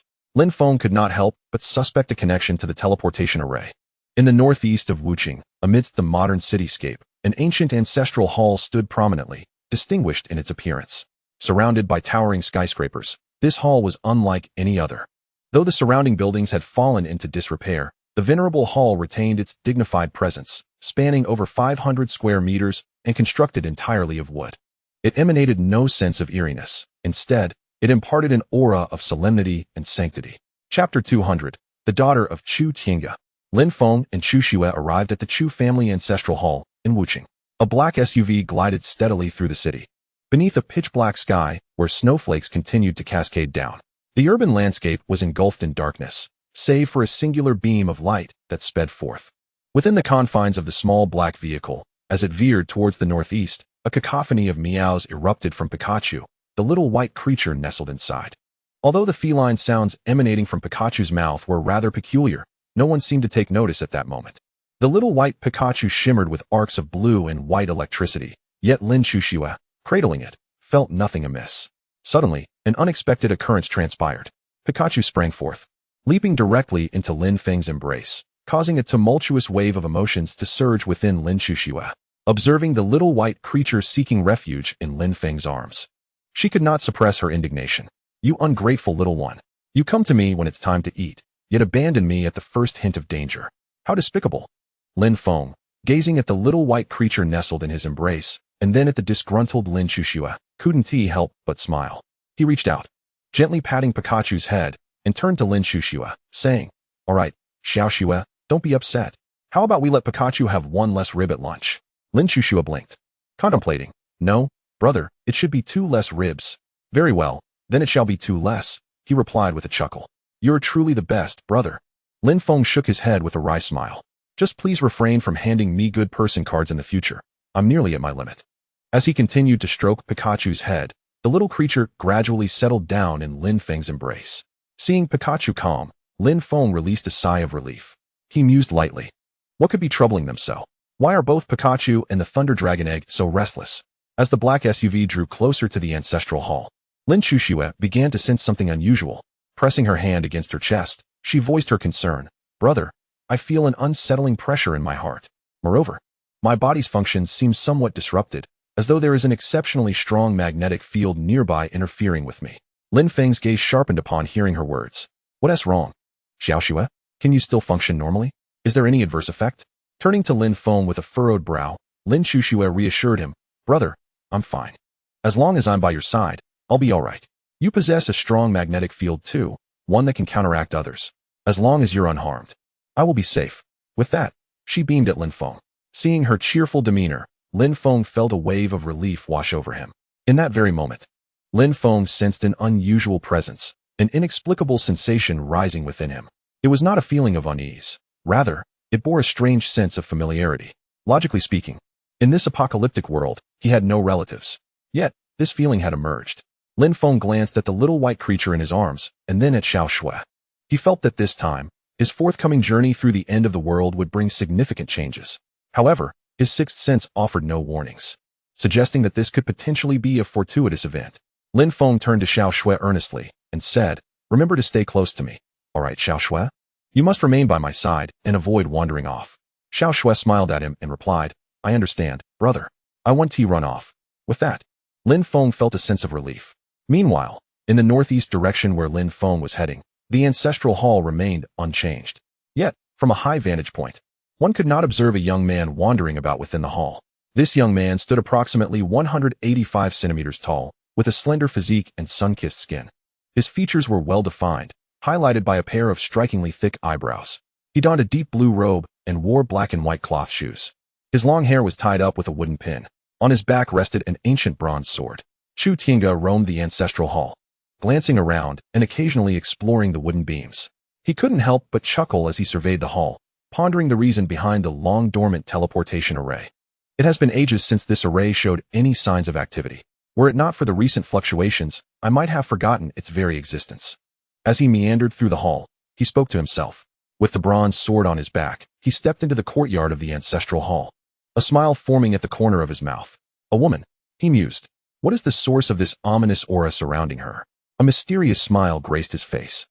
Lin Feng could not help but suspect a connection to the teleportation array. In the northeast of Wuqing, amidst the modern cityscape, an ancient ancestral hall stood prominently, distinguished in its appearance. Surrounded by towering skyscrapers, this hall was unlike any other. Though the surrounding buildings had fallen into disrepair, the venerable hall retained its dignified presence, spanning over 500 square meters and constructed entirely of wood. It emanated no sense of eeriness. Instead, it imparted an aura of solemnity and sanctity. Chapter 200, The Daughter of Chu Tiange. Lin Feng and Chu Xue arrived at the Chu family ancestral hall in Wuqing. A black SUV glided steadily through the city. Beneath a pitch-black sky, where snowflakes continued to cascade down, the urban landscape was engulfed in darkness, save for a singular beam of light that sped forth. Within the confines of the small black vehicle, as it veered towards the northeast, a cacophony of meows erupted from Pikachu, the little white creature nestled inside. Although the feline sounds emanating from Pikachu's mouth were rather peculiar, no one seemed to take notice at that moment. The little white Pikachu shimmered with arcs of blue and white electricity, yet Lin Shushua, cradling it, felt nothing amiss. Suddenly, an unexpected occurrence transpired. Pikachu sprang forth, leaping directly into Lin Feng's embrace, causing a tumultuous wave of emotions to surge within Lin Shushua. Observing the little white creature seeking refuge in Lin Feng's arms, she could not suppress her indignation. "You ungrateful little one. You come to me when it's time to eat, yet abandon me at the first hint of danger. How despicable." Lin Feng, gazing at the little white creature nestled in his embrace, and then at the disgruntled Lin Shushua, couldn't he help but smile. He reached out, gently patting Pikachu's head, and turned to Lin Shushua, saying, "All right, Xiao Xue, don't be upset. How about we let Pikachu have one less rib at lunch?" Lin Shushua blinked, contemplating. "No, brother, it should be 2 less ribs." "Very well, then it shall be 2 less, he replied with a chuckle. "You're truly the best, brother." Lin Feng shook his head with a wry smile. "Just please refrain from handing me good person cards in the future. I'm nearly at my limit." As he continued to stroke Pikachu's head, the little creature gradually settled down in Lin Feng's embrace. Seeing Pikachu calm, Lin Feng released a sigh of relief. He mused lightly. What could be troubling them so? Why are both Pikachu and the Thunder Dragon egg so restless? As the black SUV drew closer to the ancestral hall, Lin Shushua began to sense something unusual. Pressing her hand against her chest, she voiced her concern. "Brother, I feel an unsettling pressure in my heart. Moreover, my body's functions seem somewhat disrupted, as though there is an exceptionally strong magnetic field nearby interfering with me." Lin Feng's gaze sharpened upon hearing her words. "What's wrong? Xiao Xue, can you still function normally? Is there any adverse effect?" Turning to Lin Feng with a furrowed brow, Lin Shushua reassured him, "Brother, I'm fine. As long as I'm by your side, I'll be all right. You possess a strong magnetic field too, one that can counteract others. As long as you're unharmed, I will be safe." With that, she beamed at Lin Feng. Seeing her cheerful demeanor, Lin Feng felt a wave of relief wash over him. In that very moment, Lin Feng sensed an unusual presence, an inexplicable sensation rising within him. It was not a feeling of unease. Rather, it bore a strange sense of familiarity. Logically speaking, in this apocalyptic world, he had no relatives. Yet, this feeling had emerged. Lin Feng glanced at the little white creature in his arms, and then at Xiao Xue. He felt that this time, his forthcoming journey through the end of the world would bring significant changes. However, his sixth sense offered no warnings, suggesting that this could potentially be a fortuitous event. Lin Feng turned to Xiao Xue earnestly, and said, "Remember to stay close to me. All right, Xiao Xue? You must remain by my side and avoid wandering off." Xiao Xue smiled at him and replied, "I understand, brother. I want to run off." With that, Lin Feng felt a sense of relief. Meanwhile, in the northeast direction where Lin Feng was heading, the ancestral hall remained unchanged. Yet, from a high vantage point, one could not observe a young man wandering about within the hall. This young man stood approximately 185 centimeters tall, with a slender physique and sun-kissed skin. His features were well-defined, highlighted by a pair of strikingly thick eyebrows. He donned a deep blue robe and wore black and white cloth shoes. His long hair was tied up with a wooden pin. On his back rested an ancient bronze sword. Chu Tiange roamed the ancestral hall, glancing around and occasionally exploring the wooden beams. He couldn't help but chuckle as he surveyed the hall, pondering the reason behind the long-dormant teleportation array. It has been ages since this array showed any signs of activity. Were it not for the recent fluctuations, I might have forgotten its very existence. As he meandered through the hall, he spoke to himself. With the bronze sword on his back, he stepped into the courtyard of the ancestral hall, a smile forming at the corner of his mouth. A woman, he mused. What is the source of this ominous aura surrounding her? A mysterious smile graced his face.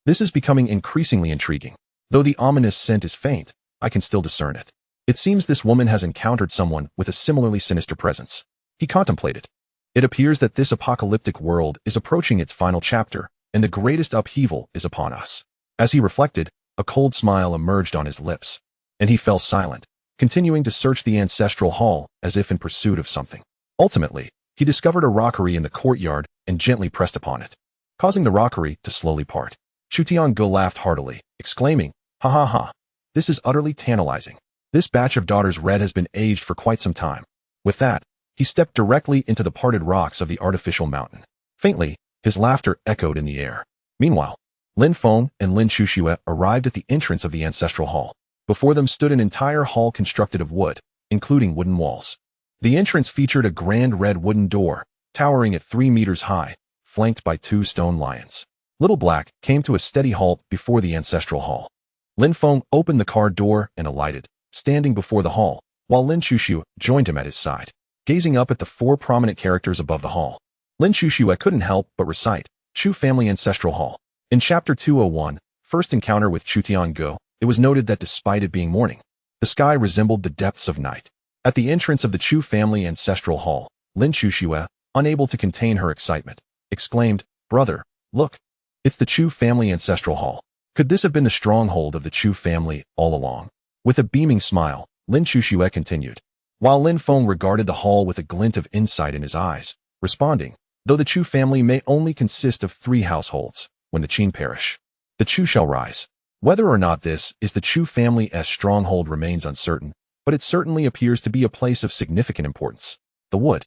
This is becoming increasingly intriguing. Though the ominous scent is faint, I can still discern it. It seems this woman has encountered someone with a similarly sinister presence. He contemplated. It appears that this apocalyptic world is approaching its final chapter, and the greatest upheaval is upon us. As he reflected, a cold smile emerged on his lips, and he fell silent, continuing to search the ancestral hall as if in pursuit of something. Ultimately, he discovered a rockery in the courtyard and gently pressed upon it, causing the rockery to slowly part. Chu Tiange laughed heartily, exclaiming, "Ha ha ha! This is utterly tantalizing. This batch of daughter's red has been aged for quite some time." With that, he stepped directly into the parted rocks of the artificial mountain. Faintly, his laughter echoed in the air. Meanwhile, Lin Feng and Lin Chuxue arrived at the entrance of the ancestral hall. Before them stood an entire hall constructed of wood, including wooden walls. The entrance featured a grand red wooden door, towering at 3 meters high, flanked by 2 stone lions. Little Black came to a steady halt before the ancestral hall. Lin Feng opened the car door and alighted, standing before the hall, while Lin Chuxue joined him at his side. Gazing up at the 4 prominent characters above the hall, Lin Chuxue couldn't help but recite, Chu Family Ancestral Hall. In Chapter 201, First Encounter with Chu Tiange, it was noted that despite it being morning, the sky resembled the depths of night. At the entrance of the Chu Family Ancestral Hall, Lin Chuxue, unable to contain her excitement, exclaimed, "Brother, look! It's the Chu Family Ancestral Hall. Could this have been the stronghold of the Chu family all along?" With a beaming smile, Lin Chuxue continued, while Lin Feng regarded the hall with a glint of insight in his eyes, responding, "Though the Chu family may only consist of 3 households, when the Qin perish, the Chu shall rise." Whether or not this is the Chu family's stronghold remains uncertain, but it certainly appears to be a place of significant importance. The wood,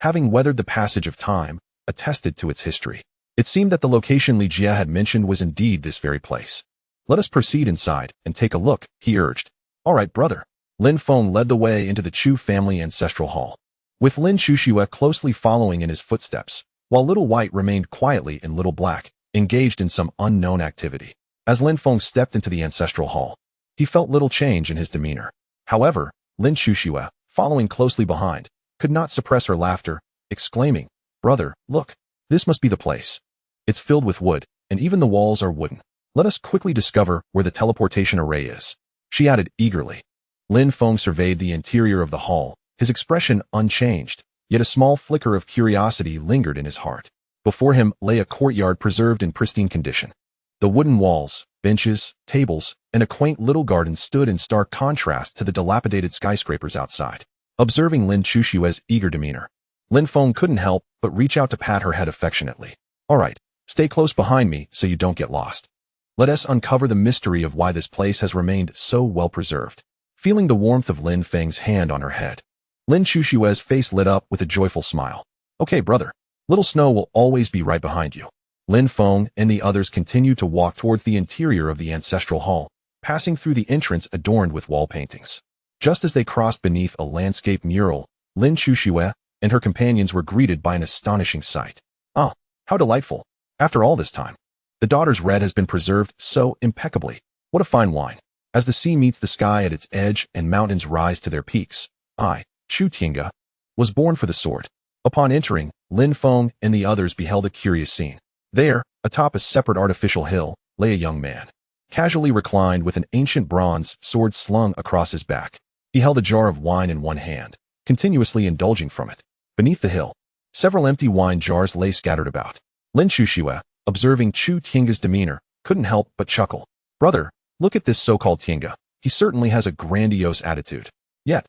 having weathered the passage of time, attested to its history. It seemed that the location Li Jie had mentioned was indeed this very place. "Let us proceed inside and take a look," he urged. "All right, brother." Lin Feng led the way into the Chu family ancestral hall, with Lin Chuxue closely following in his footsteps, while Little White remained quietly in Little Black, engaged in some unknown activity. As Lin Feng stepped into the ancestral hall, he felt little change in his demeanor. However, Lin Chuxue, following closely behind, could not suppress her laughter, exclaiming, "Brother, look! This must be the place. It's filled with wood, and even the walls are wooden. Let us quickly discover where the teleportation array is," she added eagerly. Lin Feng surveyed the interior of the hall, his expression unchanged, yet a small flicker of curiosity lingered in his heart. Before him lay a courtyard preserved in pristine condition. The wooden walls, benches, tables, and a quaint little garden stood in stark contrast to the dilapidated skyscrapers outside. Observing Lin Chuxue's eager demeanor, Lin Feng couldn't help but reach out to pat her head affectionately. "All right, stay close behind me so you don't get lost. Let us uncover the mystery of why this place has remained so well preserved." Feeling the warmth of Lin Feng's hand on her head, Lin Chuxue's face lit up with a joyful smile. "Okay, brother. Little Snow will always be right behind you." Lin Feng and the others continued to walk towards the interior of the ancestral hall, passing through the entrance adorned with wall paintings. Just as they crossed beneath a landscape mural, Lin Chuxue and her companions were greeted by an astonishing sight. "Ah, how delightful! After all this time, the daughter's red has been preserved so impeccably. What a fine wine! As the sea meets the sky at its edge and mountains rise to their peaks, I, Chu Tiange, was born for the sword." Upon entering, Lin Feng and the others beheld a curious scene. There, atop a separate artificial hill, lay a young man, casually reclined with an ancient bronze sword slung across his back. He held a jar of wine in one hand, continuously indulging from it. Beneath the hill, Several empty wine jars lay scattered about. Lin Chuxue, observing Chu Tiange's demeanor, couldn't help but chuckle. Brother, look at this so-called Tiange. He certainly has a grandiose attitude. Yet,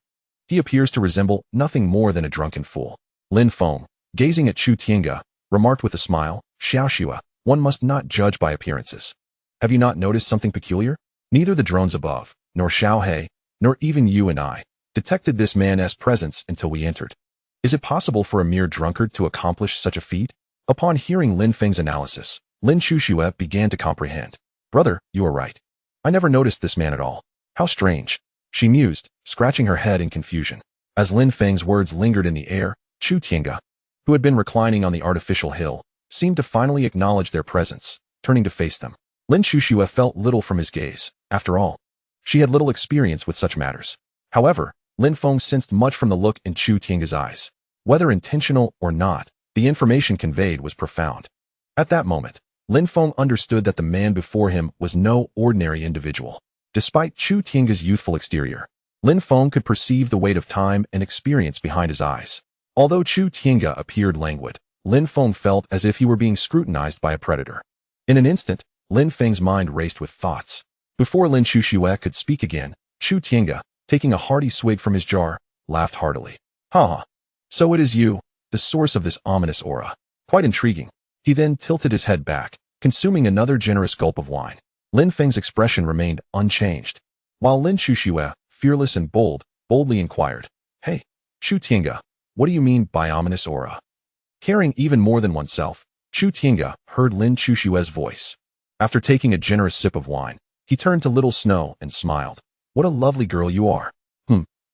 he appears to resemble nothing more than a drunken fool. Lin Feng, gazing at Chu Tiange, remarked with a smile, Xiaoxue, one must not judge by appearances. Have you not noticed something peculiar? Neither the drones above, nor Xiao He, nor even you and I, detected this man's presence until we entered. Is it possible for a mere drunkard to accomplish such a feat? Upon hearing Lin Feng's analysis, Lin Chuxue began to comprehend. Brother, you are right. I never noticed this man at all. How strange. She mused, scratching her head in confusion. As Lin Feng's words lingered in the air, Chu Tiange, who had been reclining on the artificial hill, seemed to finally acknowledge their presence, turning to face them. Lin Chuxue felt little from his gaze. After all, she had little experience with such matters. However, Lin Feng sensed much from the look in Chu Tiange's eyes. Whether intentional or not, the information conveyed was profound. At that moment, Lin Feng understood that the man before him was no ordinary individual. Despite Chu Tiange's youthful exterior, Lin Feng could perceive the weight of time and experience behind his eyes. Although Chu Tiange appeared languid, Lin Feng felt as if he were being scrutinized by a predator. In an instant, Lin Feng's mind raced with thoughts. Before Lin Chuxue could speak again, Chu Tiange, taking a hearty swig from his jar, laughed heartily. Ha ha. So it is you, the source of this ominous aura. Quite intriguing. He then tilted his head back, consuming another generous gulp of wine. Lin Feng's expression remained unchanged, while Lin Chuxue, fearless and boldly inquired, Hey, Chu Tiange, what do you mean by ominous aura? Caring even more than oneself, Chu Tiange heard Lin Chuxue's voice. After taking a generous sip of wine, he turned to Little Snow and smiled. What a lovely girl you are.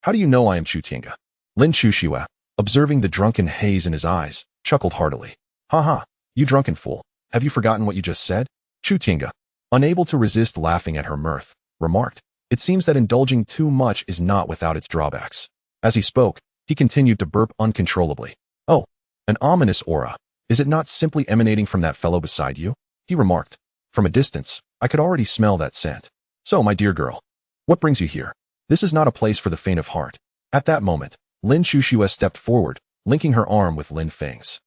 How do you know I am Chu Tiange? Lin Chuxue, observing the drunken haze in his eyes, chuckled heartily. Ha ha, you drunken fool. Have you forgotten what you just said? Chu Tiange, unable to resist laughing at her mirth, remarked, It seems that indulging too much is not without its drawbacks. As he spoke, he continued to burp uncontrollably. Oh, an ominous aura. Is it not simply emanating from that fellow beside you? He remarked. From a distance, I could already smell that scent. So, my dear girl, what brings you here? This is not a place for the faint of heart. At that moment, Lin Chuxue stepped forward, linking her arm with Lin Feng's.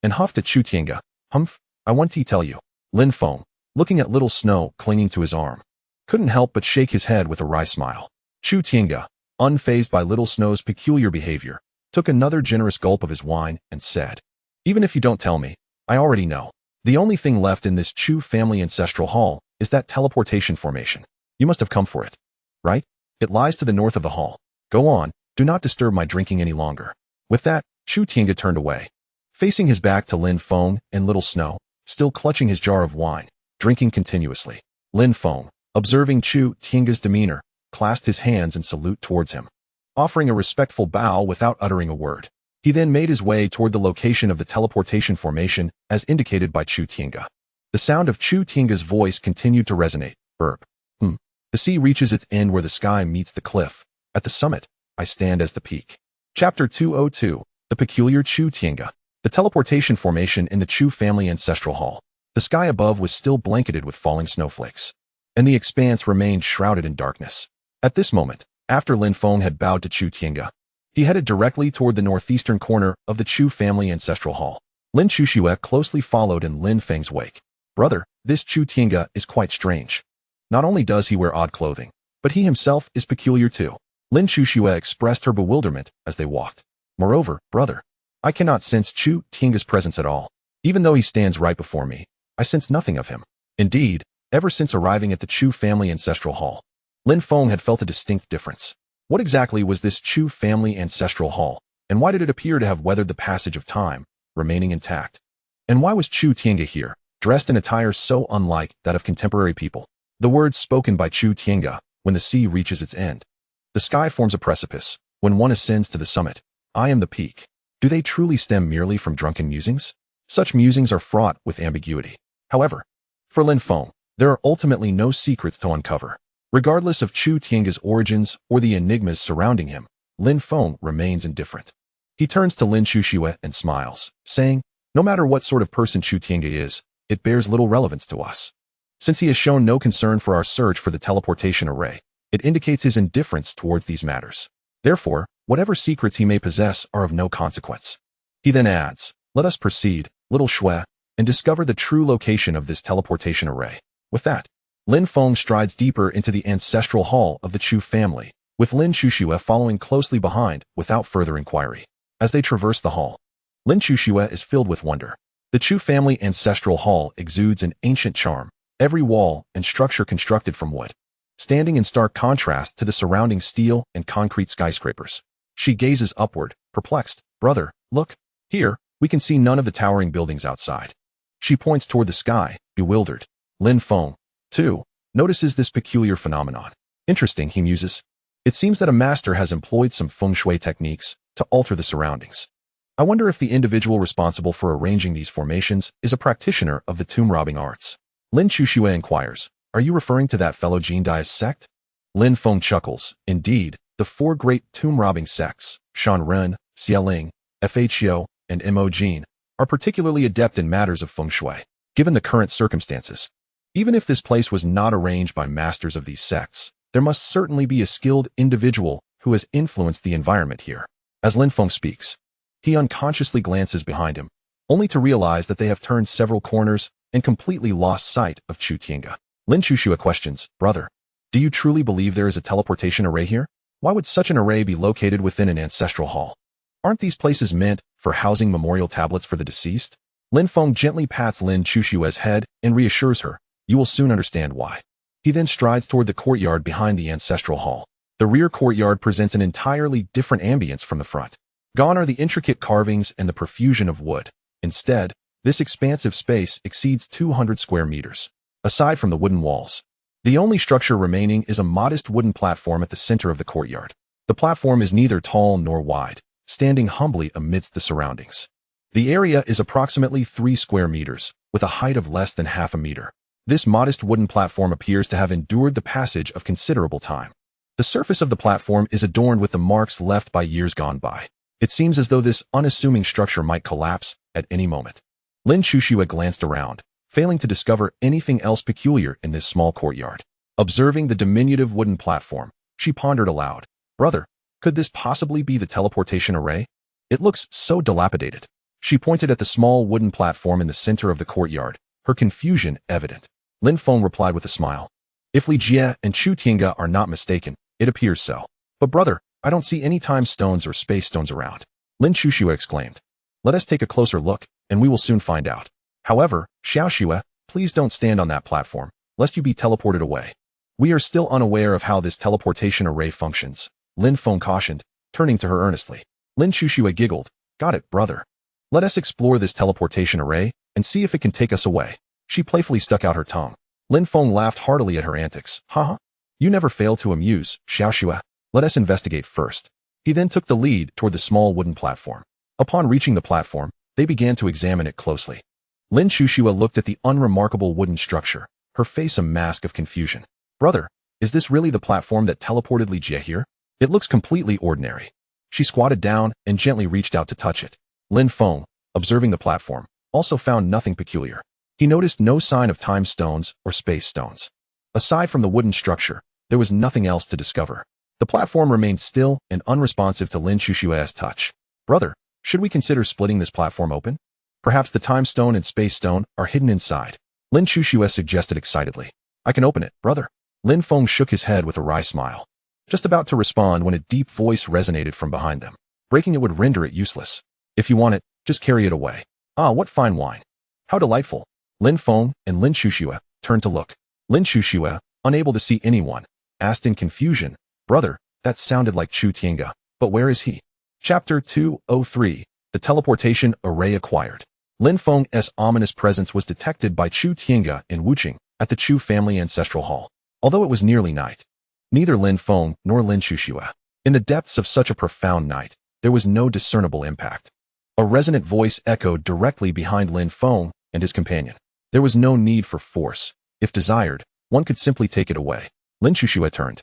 And huffed at Chu Tiange. Humph, I want to tell you. Lin Feng, looking at Little Snow clinging to his arm, couldn't help but shake his head with a wry smile. Chu Tiange, unfazed by Little Snow's peculiar behavior, took another generous gulp of his wine and said, Even if you don't tell me, I already know. The only thing left in this Chu family ancestral hall is that teleportation formation. You must have come for it, right? It lies to the north of the hall. Go on, do not disturb my drinking any longer. With that, Chu Tiange turned away, facing his back to Lin Feng and Little Snow, still clutching his jar of wine, drinking continuously. Lin Feng, observing Chu Tiange's demeanor, clasped his hands in salute towards him, offering a respectful bow without uttering a word. He then made his way toward the location of the teleportation formation as indicated by Chu Tiange. The sound of Chu Tiange's voice continued to resonate. Burp. The sea reaches its end where the sky meets the cliff. At the summit, I stand as the peak. Chapter 202, The Peculiar Chu Tiange. The teleportation formation in the Chu family ancestral hall. The sky above was still blanketed with falling snowflakes, and the expanse remained shrouded in darkness. At this moment, after Lin Feng had bowed to Chu Tiange, he headed directly toward the northeastern corner of the Chu family ancestral hall. Lin Chuxue closely followed in Lin Feng's wake. Brother, this Chu Tiange is quite strange. Not only does he wear odd clothing, but he himself is peculiar too. Lin Chuxue expressed her bewilderment as they walked. Moreover, brother, I cannot sense Chu Tiange's presence at all. Even though he stands right before me, I sense nothing of him. Indeed, ever since arriving at the Chu family ancestral hall, Lin Feng had felt a distinct difference. What exactly was this Chu family ancestral hall, and why did it appear to have weathered the passage of time, remaining intact? And why was Chu Tiange here, dressed in attire so unlike that of contemporary people? The words spoken by Chu Tiange, when the sea reaches its end. The sky forms a precipice. When one ascends to the summit, I am the peak. Do they truly stem merely from drunken musings? Such musings are fraught with ambiguity. However, for Lin Feng, there are ultimately no secrets to uncover. Regardless of Chu Tiange's origins or the enigmas surrounding him, Lin Feng remains indifferent. He turns to Lin Chuxue and smiles, saying, No matter what sort of person Chu Tiange is, it bears little relevance to us. Since he has shown no concern for our search for the teleportation array, it indicates his indifference towards these matters. Therefore, whatever secrets he may possess are of no consequence. He then adds, let us proceed, little Shui, and discover the true location of this teleportation array. With that, Lin Feng strides deeper into the ancestral hall of the Chu family, with Lin Chuxue following closely behind without further inquiry. As they traverse the hall, Lin Chuxue is filled with wonder. The Chu family ancestral hall exudes an ancient charm, every wall and structure constructed from wood, standing in stark contrast to the surrounding steel and concrete skyscrapers. She gazes upward, perplexed. Brother, look. Here, we can see none of the towering buildings outside. She points toward the sky, bewildered. Lin Feng, too, notices this peculiar phenomenon. Interesting, he muses. It seems that a master has employed some feng shui techniques to alter the surroundings. I wonder if the individual responsible for arranging these formations is a practitioner of the tomb-robbing arts. Lin Chuxue inquires, are you referring to that fellow Jin Dai's sect? Lin Feng chuckles. Indeed, the four great tomb-robbing sects, Shan Ren, Xiaoling, Fho, and Mo Jin, are particularly adept in matters of feng shui. Given the current circumstances, even if this place was not arranged by masters of these sects, there must certainly be a skilled individual who has influenced the environment here. As Lin Feng speaks, he unconsciously glances behind him, only to realize that they have turned several corners and completely lost sight of Chu Tiange. Lin Chuxue questions, brother, do you truly believe there is a teleportation array here? Why would such an array be located within an ancestral hall? Aren't these places meant for housing memorial tablets for the deceased? Lin Feng gently pats Lin Chuxue's head and reassures her, you will soon understand why. He then strides toward the courtyard behind the ancestral hall. The rear courtyard presents an entirely different ambience from the front. Gone are the intricate carvings and the profusion of wood. Instead, this expansive space exceeds 200 square meters. Aside from the wooden walls, the only structure remaining is a modest wooden platform at the center of the courtyard. The platform is neither tall nor wide, standing humbly amidst the surroundings. The area is approximately 3 square meters, with a height of less than half a meter. This modest wooden platform appears to have endured the passage of considerable time. The surface of the platform is adorned with the marks left by years gone by. It seems as though this unassuming structure might collapse at any moment. Lin Chuxue glanced around, failing to discover anything else peculiar in this small courtyard. Observing the diminutive wooden platform, she pondered aloud, brother, could this possibly be the teleportation array? It looks so dilapidated. She pointed at the small wooden platform in the center of the courtyard, her confusion evident. Lin Feng replied with a smile. If Li Jie and Chu Tiange are not mistaken, it appears so. But brother, I don't see any time stones or space stones around. Lin Chuxue exclaimed. Let us take a closer look, and we will soon find out. However, Xiaoxue, please don't stand on that platform, lest you be teleported away. We are still unaware of how this teleportation array functions, Lin Feng cautioned, turning to her earnestly. Lin Chuxue giggled. Got it, brother. Let us explore this teleportation array and see if it can take us away. She playfully stuck out her tongue. Lin Feng laughed heartily at her antics. Haha. You never fail to amuse, Xiaoxue. Let us investigate first. He then took the lead toward the small wooden platform. Upon reaching the platform, they began to examine it closely. Lin Chuxue looked at the unremarkable wooden structure, her face a mask of confusion. Brother, is this really the platform that teleported Li Jie here? It looks completely ordinary. She squatted down and gently reached out to touch it. Lin Feng, observing the platform, also found nothing peculiar. He noticed no sign of time stones or space stones. Aside from the wooden structure, there was nothing else to discover. The platform remained still and unresponsive to Lin Chuxue's touch. Brother, should we consider splitting this platform open? Perhaps the time stone and space stone are hidden inside. Lin Chuxue suggested excitedly. I can open it, brother. Lin Feng shook his head with a wry smile. Just about to respond when a deep voice resonated from behind them. Breaking it would render it useless. If you want it, just carry it away. Ah, what fine wine. How delightful. Lin Feng and Lin Chuxue turned to look. Lin Chuxue, unable to see anyone, asked in confusion, brother, that sounded like Chu Tiange, but where is he? Chapter 203, The Teleportation Array Acquired. Lin Feng's ominous presence was detected by Chu Tiange in Wuqing at the Chu family ancestral hall. Although it was nearly night, neither Lin Feng nor Lin Chuxue. In the depths of such a profound night, there was no discernible impact. A resonant voice echoed directly behind Lin Feng and his companion. There was no need for force. If desired, one could simply take it away. Lin Chuxue turned,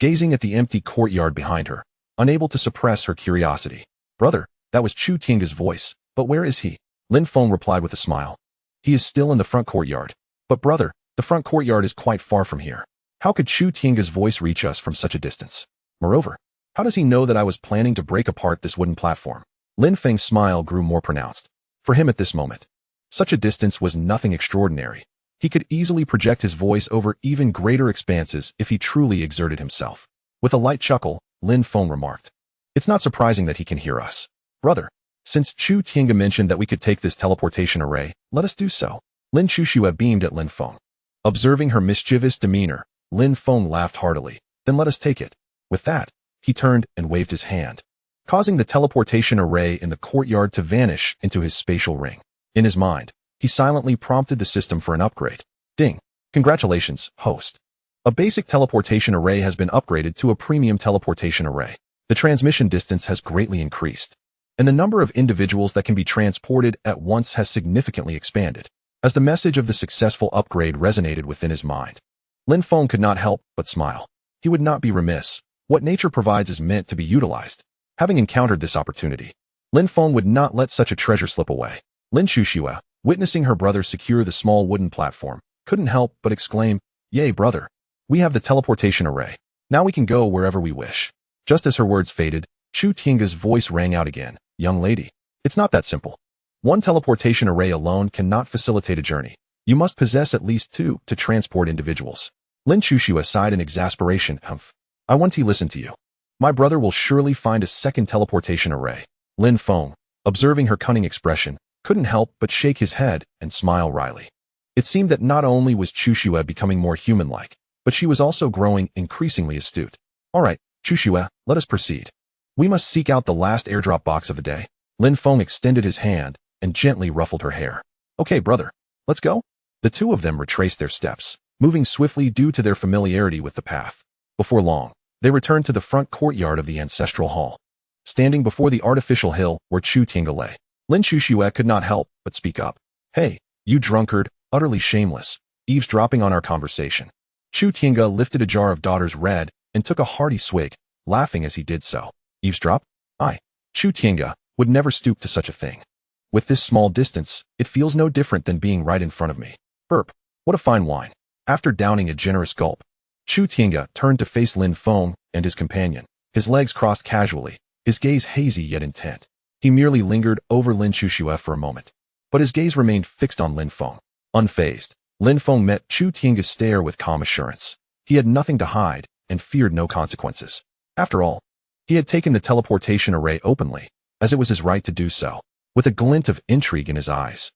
gazing at the empty courtyard behind her, unable to suppress her curiosity. Brother, that was Chu Tiange's voice, but where is he? Lin Feng replied with a smile. He is still in the front courtyard. But brother, the front courtyard is quite far from here. How could Chu Tiange's voice reach us from such a distance? Moreover, how does he know that I was planning to break apart this wooden platform? Lin Feng's smile grew more pronounced. For him at this moment, such a distance was nothing extraordinary. He could easily project his voice over even greater expanses if he truly exerted himself. With a light chuckle, Lin Feng remarked, "It's not surprising that he can hear us. Brother, since Chu Tiange mentioned that we could take this teleportation array, let us do so." Lin Chuxue beamed at Lin Feng. Observing her mischievous demeanor, Lin Feng laughed heartily. "Then let us take it." With that, he turned and waved his hand, causing the teleportation array in the courtyard to vanish into his spatial ring. In his mind, he silently prompted the system for an upgrade. Ding! Congratulations, host. A basic teleportation array has been upgraded to a premium teleportation array. The transmission distance has greatly increased, and the number of individuals that can be transported at once has significantly expanded. As the message of the successful upgrade resonated within his mind, Lin Feng could not help but smile. He would not be remiss. What nature provides is meant to be utilized. Having encountered this opportunity, Lin Feng would not let such a treasure slip away. Lin Chuxue, witnessing her brother secure the small wooden platform, couldn't help but exclaim, "Yay, brother! We have the teleportation array. Now we can go wherever we wish." Just as her words faded, Chu Tiange's voice rang out again. "Young lady, it's not that simple. One teleportation array alone cannot facilitate a journey. You must possess at least two to transport individuals." Lin Chuxue sighed in exasperation. "Humph. I want to listen to you. My brother will surely find a second teleportation array." Lin Feng, observing her cunning expression, couldn't help but shake his head and smile wryly. It seemed that not only was Chuxue becoming more human-like, but she was also growing increasingly astute. "All right, Chuxue, let us proceed. We must seek out the last airdrop box of the day." Lin Feng extended his hand and gently ruffled her hair. "Okay, brother, let's go." The two of them retraced their steps, moving swiftly due to their familiarity with the path. Before long, they returned to the front courtyard of the ancestral hall. Standing before the artificial hill where Chu Tiange lay, Lin Chuxue could not help but speak up. "Hey, you drunkard, utterly shameless, eavesdropping on our conversation." Chu Tiange lifted a jar of daughter's red and took a hearty swig, laughing as he did so. "Eavesdrop? I, Chu Tiange, would never stoop to such a thing. With this small distance, it feels no different than being right in front of me." Burp. What a fine wine. After downing a generous gulp, Chu Tiange turned to face Lin Feng and his companion. His legs crossed casually, his gaze hazy yet intent. He merely lingered over Lin Chuxue for a moment, but his gaze remained fixed on Lin Feng. Unfazed, Lin Feng met Chu Tiange's stare with calm assurance. He had nothing to hide and feared no consequences. After all, he had taken the teleportation array openly, as it was his right to do so. With a glint of intrigue in his eyes,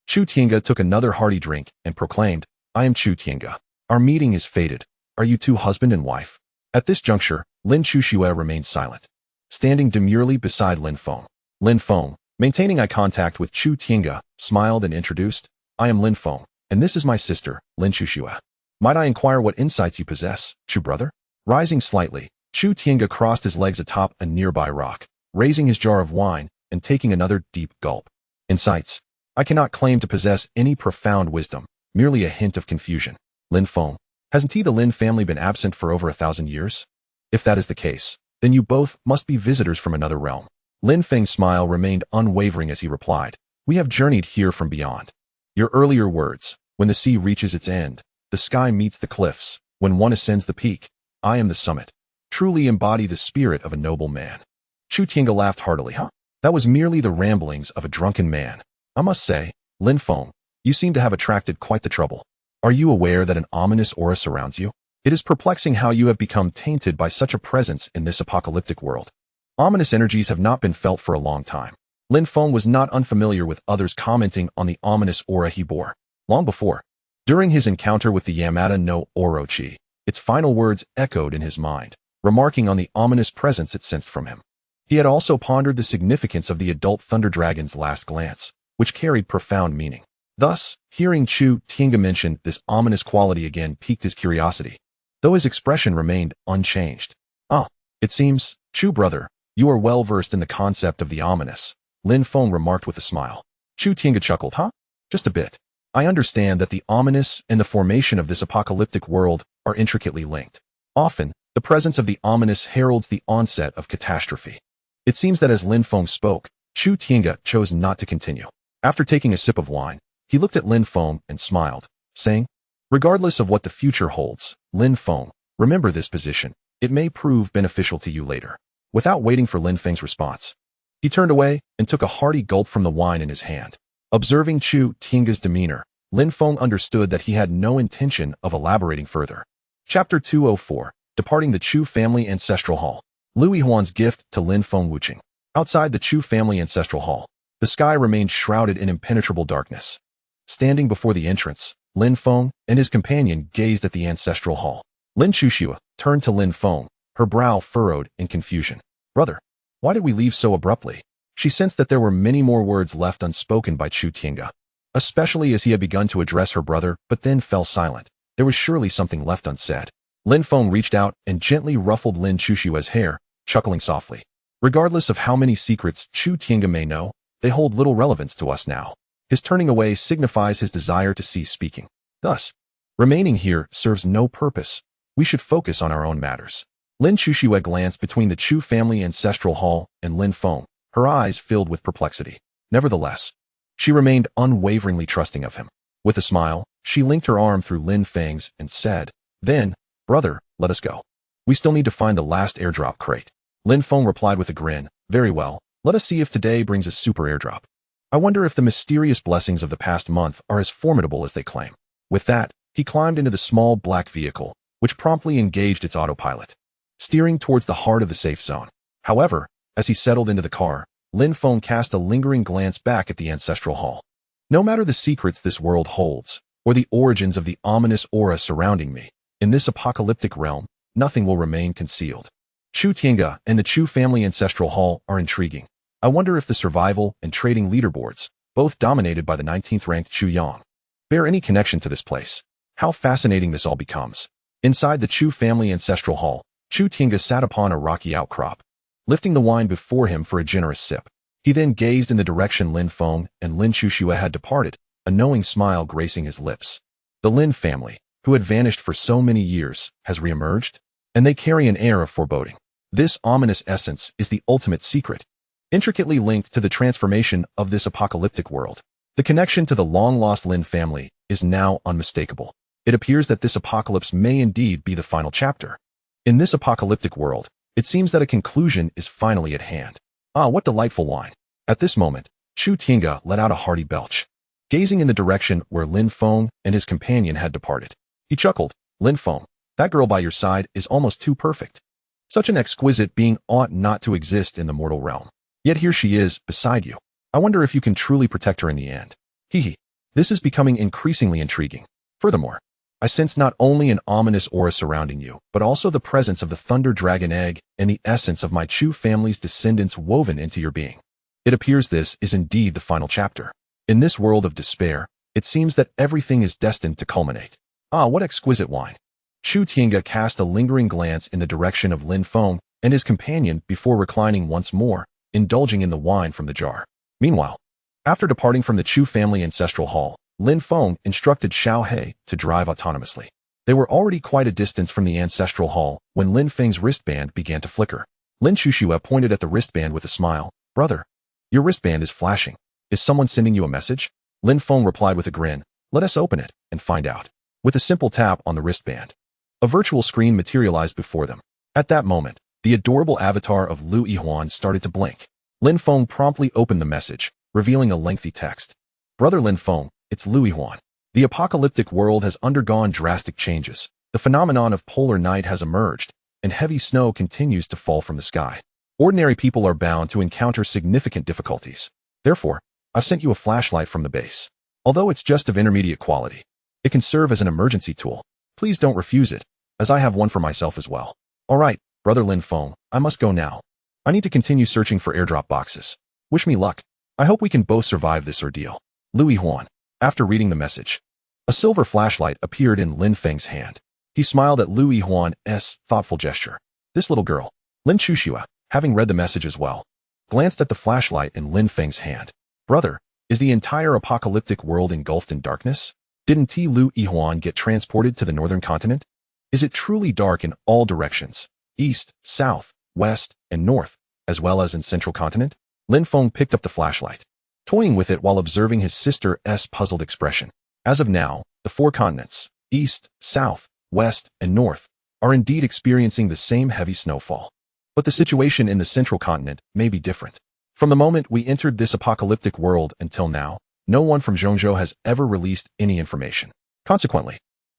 Chu Tiange took another hearty drink and proclaimed, "I am Chu Tiange. Our meeting is fated. Are you two husband and wife?" At this juncture, Lin Chuxue remained silent, standing demurely beside Lin Feng. Lin Feng, maintaining eye contact with Chu Tiange, smiled and introduced, "I am Lin Feng, and this is my sister, Lin Chuxue. Might I inquire what insights you possess, Chu brother?" Rising slightly, Chu Tiange crossed his legs atop a nearby rock, raising his jar of wine and taking another deep gulp. "Insights? I cannot claim to possess any profound wisdom, merely a hint of confusion. Lin Feng, hasn't the Lin family been absent for over 1,000 years? If that is the case, then you both must be visitors from another realm." Lin Feng's smile remained unwavering as he replied, "We have journeyed here from beyond. Your earlier words, when the sea reaches its end, the sky meets the cliffs, when one ascends the peak, I am the summit, truly embody the spirit of a noble man." Chu Tiange laughed heartily. "Huh? That was merely the ramblings of a drunken man. I must say, Lin Feng, you seem to have attracted quite the trouble. Are you aware that an ominous aura surrounds you? It is perplexing how you have become tainted by such a presence in this apocalyptic world. Ominous energies have not been felt for a long time." Lin Feng was not unfamiliar with others commenting on the ominous aura he bore. Long before, during his encounter with the Yamada no Orochi, its final words echoed in his mind, remarking on the ominous presence it sensed from him. He had also pondered the significance of the adult Thunder Dragon's last glance, which carried profound meaning. Thus, hearing Chu Tiange mention this ominous quality again piqued his curiosity, though his expression remained unchanged. "Ah, it seems, Chu brother, you are well versed in the concept of the ominous," Lin Feng remarked with a smile. Chu Tiange chuckled. "Huh? Just a bit. I understand that the ominous and the formation of this apocalyptic world are intricately linked. Often, the presence of the ominous heralds the onset of catastrophe." It seems that as Lin Feng spoke, Chu Tiange chose not to continue. After taking a sip of wine, he looked at Lin Feng and smiled, saying, "Regardless of what the future holds, Lin Feng, remember this position. It may prove beneficial to you later." Without waiting for Lin Feng's response, He turned away and took a hearty gulp from the wine in his hand. Observing Chu Tiange's demeanor, Lin Feng understood that he had no intention of elaborating further. Chapter 204. Departing the Chu family ancestral hall. Lu Yihuan's gift to Lin Feng Wuqing. Outside the Chu family ancestral hall, the sky remained shrouded in impenetrable darkness. Standing before the entrance, Lin Feng and his companion gazed at the ancestral hall. Lin Chuxue turned to Lin Feng, her brow furrowed in confusion. Brother, why did we leave so abruptly? She sensed that there were many more words left unspoken by Chu Tiange, especially as he had begun to address her brother but then fell silent. There was surely something left unsaid. Lin Feng reached out and gently ruffled Lin Chuxue's hair, chuckling softly. Regardless of how many secrets Chu Tiange may know, they hold little relevance to us now. His turning away signifies his desire to cease speaking. Thus, remaining here serves no purpose. We should focus on our own matters. Lin Chuxue glanced between the Chu family ancestral hall and Lin Feng, her eyes filled with perplexity. Nevertheless, she remained unwaveringly trusting of him. With a smile, she linked her arm through Lin Feng's and said, "Then, brother, let us go. We still need to find the last airdrop crate." Lin Feng replied with a grin, "Very well, let us see if today brings a super airdrop. I wonder if the mysterious blessings of the past month are as formidable as they claim." With that, he climbed into the small black vehicle, which promptly engaged its autopilot, steering towards the heart of the safe zone. However, as he settled into the car, Lin Feng cast a lingering glance back at the ancestral hall. No matter the secrets this world holds, or the origins of the ominous aura surrounding me, in this apocalyptic realm, nothing will remain concealed. Chu Tiange and the Chu family ancestral hall are intriguing. I wonder if the survival and trading leaderboards, both dominated by the 19th ranked Chu Yang, bear any connection to this place. How fascinating this all becomes. Inside the Chu family ancestral hall, Chu Tiange sat upon a rocky outcrop, lifting the wine before him for a generous sip. He then gazed in the direction Lin Feng and Lin Chuxue had departed, a knowing smile gracing his lips. The Lin family, who had vanished for so many years, has reemerged, and they carry an air of foreboding. This ominous essence is the ultimate secret, intricately linked to the transformation of this apocalyptic world. The connection to the long-lost Lin family is now unmistakable. It appears that this apocalypse may indeed be the final chapter. In this apocalyptic world, it seems that a conclusion is finally at hand. Ah, what delightful wine. At this moment, Chu Tiange let out a hearty belch, gazing in the direction where Lin Feng and his companion had departed. He chuckled, "Lin Feng, that girl by your side is almost too perfect. Such an exquisite being ought not to exist in the mortal realm. Yet here she is, beside you. I wonder if you can truly protect her in the end." Hee. This is becoming increasingly intriguing. Furthermore, I sense not only an ominous aura surrounding you, but also the presence of the Thunder Dragon Egg and the essence of my Chu family's descendants woven into your being. It appears this is indeed the final chapter. In this world of despair, it seems that everything is destined to culminate. Ah, what exquisite wine. Chu Tiange cast a lingering glance in the direction of Lin Feng and his companion before reclining once more, indulging in the wine from the jar. Meanwhile, after departing from the Chu family ancestral hall, Lin Feng instructed Xiao He to drive autonomously. They were already quite a distance from the ancestral hall when Lin Feng's wristband began to flicker. Lin Chuxue pointed at the wristband with a smile. "Brother, your wristband is flashing. Is someone sending you a message?" Lin Feng replied with a grin. "Let us open it and find out." With a simple tap on the wristband, a virtual screen materialized before them. At that moment, the adorable avatar of Lu Yihuan started to blink. Lin Feng promptly opened the message, revealing a lengthy text. "Brother Lin Feng, it's Lu Yihuan. The apocalyptic world has undergone drastic changes. The phenomenon of polar night has emerged, and heavy snow continues to fall from the sky. Ordinary people are bound to encounter significant difficulties. Therefore, I've sent you a flashlight from the base. Although it's just of intermediate quality, it can serve as an emergency tool. Please don't refuse it, as I have one for myself as well." "All right, Brother Lin Feng, I must go now. I need to continue searching for airdrop boxes. Wish me luck. I hope we can both survive this ordeal." Lu Yihuan. After reading the message, a silver flashlight appeared in Lin Feng's hand. He smiled at Lu Yihuan's thoughtful gesture. This little girl, Lin Chuxue, having read the message as well, glanced at the flashlight in Lin Feng's hand. "Brother, is the entire apocalyptic world engulfed in darkness? Didn't Lu Yihuan get transported to the northern continent? Is it truly dark in all directions, east, south, west, and north, as well as in central continent?" Lin Feng picked up the flashlight, toying with it while observing his sister's puzzled expression. As of now, the four continents, east, south, west, and north, are indeed experiencing the same heavy snowfall. But the situation in the central continent may be different. From the moment we entered this apocalyptic world until now, no one from Zhongzhou has ever released any information. Consequently,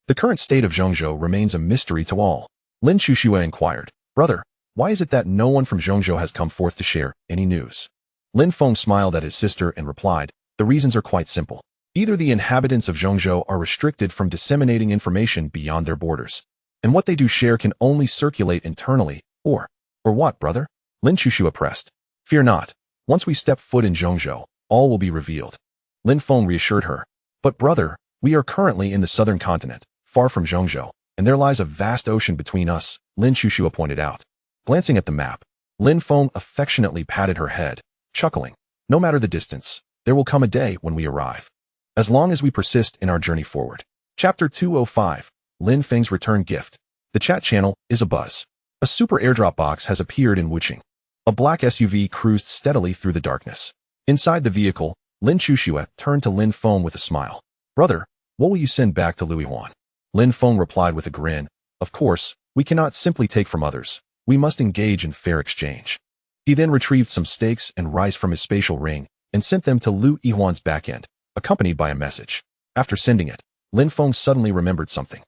the current state of Zhongzhou remains a mystery to all. Lin Chuxue inquired, "Brother, why is it that no one from Zhongzhou has come forth to share any news?" Lin Feng smiled at his sister and replied, "The reasons are quite simple. Either the inhabitants of Zhongzhou are restricted from disseminating information beyond their borders, and what they do share can only circulate internally, or what, brother?" Lin Chuxue pressed. "Fear not. Once we step foot in Zhongzhou, all will be revealed." Lin Feng reassured her. "But brother, we are currently in the southern continent, far from Zhongzhou, and there lies a vast ocean between us," Lin Chuxue pointed out. Glancing at the map, Lin Feng affectionately patted her head, chuckling. "No matter the distance, there will come a day when we arrive, as long as we persist in our journey forward." Chapter 205, Lin Feng's Return Gift. The chat channel is abuzz. A super airdrop box has appeared in Wuching. A black SUV cruised steadily through the darkness. Inside the vehicle, Lin Chuxue turned to Lin Feng with a smile. "Brother, what will you send back to Luihuan?" Lin Feng replied with a grin. "Of course, we cannot simply take from others. We must engage in fair exchange." He then retrieved some steaks and rice from his spatial ring and sent them to Lu Yihuan's backend, accompanied by a message. After sending it, Lin Feng suddenly remembered something.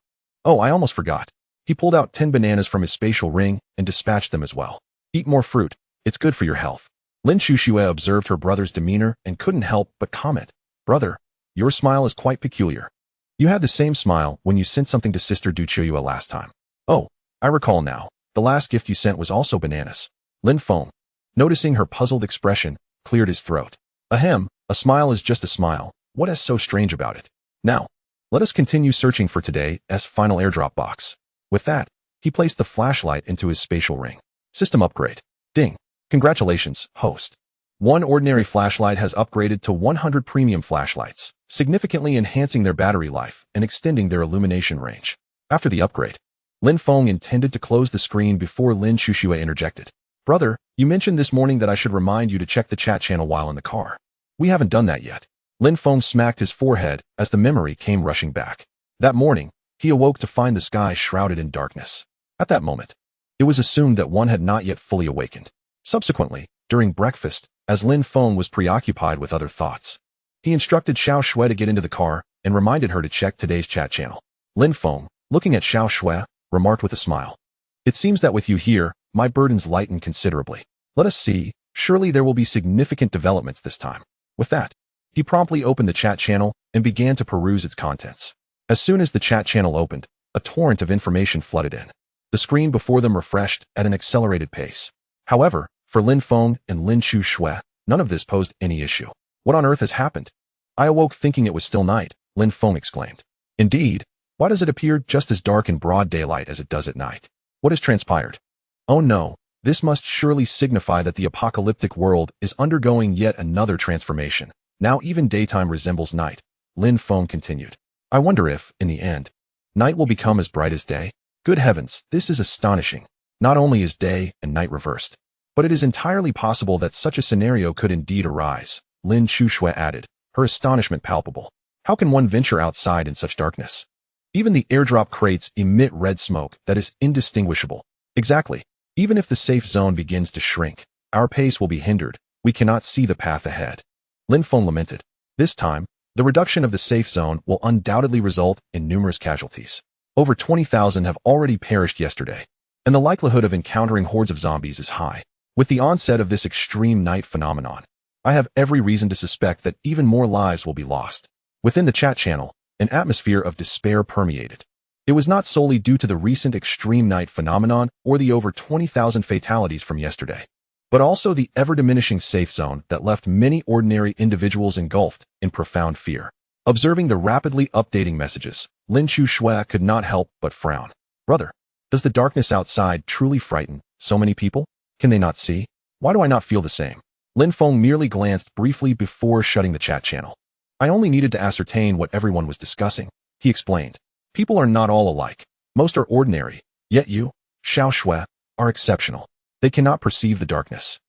"Oh, I almost forgot." He pulled out 10 bananas from his spatial ring and dispatched them as well. "Eat more fruit. It's good for your health." Lin Chuxue observed her brother's demeanor and couldn't help but comment, "Brother, your smile is quite peculiar. You had the same smile when you sent something to Sister Du Chuyue last time." "Oh, I recall now. The last gift you sent was also bananas." Lin Feng, noticing her puzzled expression, cleared his throat. "Ahem, a smile is just a smile. What is so strange about it? Now, let us continue searching for today's final airdrop box." With that, he placed the flashlight into his spatial ring. System upgrade. Ding. Congratulations, host. One ordinary flashlight has upgraded to 100 premium flashlights, significantly enhancing their battery life and extending their illumination range. After the upgrade, Lin Feng intended to close the screen before Lin Chuxue interjected. "Brother, you mentioned this morning that I should remind you to check the chat channel while in the car. We haven't done that yet." Lin Feng smacked his forehead as the memory came rushing back. That morning, he awoke to find the sky shrouded in darkness. At that moment, it was assumed that one had not yet fully awakened. Subsequently, during breakfast, as Lin Feng was preoccupied with other thoughts, he instructed Xiao Shui to get into the car and reminded her to check today's chat channel. Lin Feng, looking at Xiao Shui, remarked with a smile, "It seems that with you here, my burdens lighten considerably. Let us see, surely there will be significant developments this time." With that, he promptly opened the chat channel and began to peruse its contents. As soon as the chat channel opened, a torrent of information flooded in. The screen before them refreshed at an accelerated pace. However, for Lin Feng and Lin Chuxue, none of this posed any issue. "What on earth has happened? I awoke thinking it was still night," Lin Feng exclaimed. "Indeed, why does it appear just as dark in broad daylight as it does at night? What has transpired? Oh no, this must surely signify that the apocalyptic world is undergoing yet another transformation. Now even daytime resembles night," Lin Feng continued. "I wonder if, in the end, night will become as bright as day? Good heavens, this is astonishing. Not only is day and night reversed, but it is entirely possible that such a scenario could indeed arise," Lin Chuxue added, her astonishment palpable. "How can one venture outside in such darkness? Even the airdrop crates emit red smoke that is indistinguishable." "Exactly. Even if the safe zone begins to shrink, our pace will be hindered. We cannot see the path ahead," Lin Feng lamented. "This time, the reduction of the safe zone will undoubtedly result in numerous casualties. Over 20,000 have already perished yesterday, and the likelihood of encountering hordes of zombies is high. With the onset of this extreme night phenomenon, I have every reason to suspect that even more lives will be lost." Within the chat channel, an atmosphere of despair permeated. It was not solely due to the recent extreme night phenomenon or the over 20,000 fatalities from yesterday, but also the ever-diminishing safe zone that left many ordinary individuals engulfed in profound fear. Observing the rapidly updating messages, Lin Chuxue could not help but frown. "Brother, does the darkness outside truly frighten so many people? Can they not see? Why do I not feel the same?" Lin Feng merely glanced briefly before shutting the chat channel. "I only needed to ascertain what everyone was discussing," he explained. "People are not all alike. Most are ordinary, yet you, Xiao Shui, are exceptional. They cannot perceive the darkness.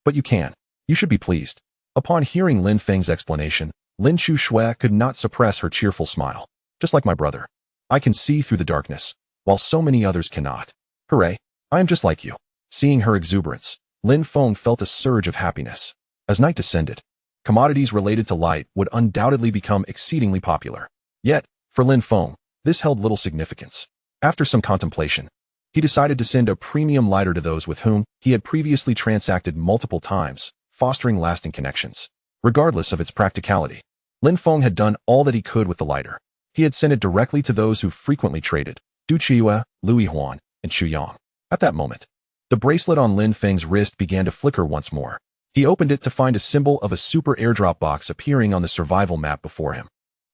But you can. You should be pleased." Upon hearing Lin Feng's explanation, Lin Chuxue could not suppress her cheerful smile. "Just like my brother. I can see through the darkness, while so many others cannot. Hooray, I am just like you." Seeing her exuberance, Lin Feng felt a surge of happiness. As night descended, commodities related to light would undoubtedly become exceedingly popular. Yet, for Lin Feng, this held little significance. After some contemplation, he decided to send a premium lighter to those with whom he had previously transacted multiple times, fostering lasting connections. Regardless of its practicality, Lin Feng had done all that he could with the lighter. He had sent it directly to those who frequently traded, Du Qiue, Louis Huan, and Xu Yang. At that moment, the bracelet on Lin Feng's wrist began to flicker once more. He opened it to find a symbol of a super airdrop box appearing on the survival map before him.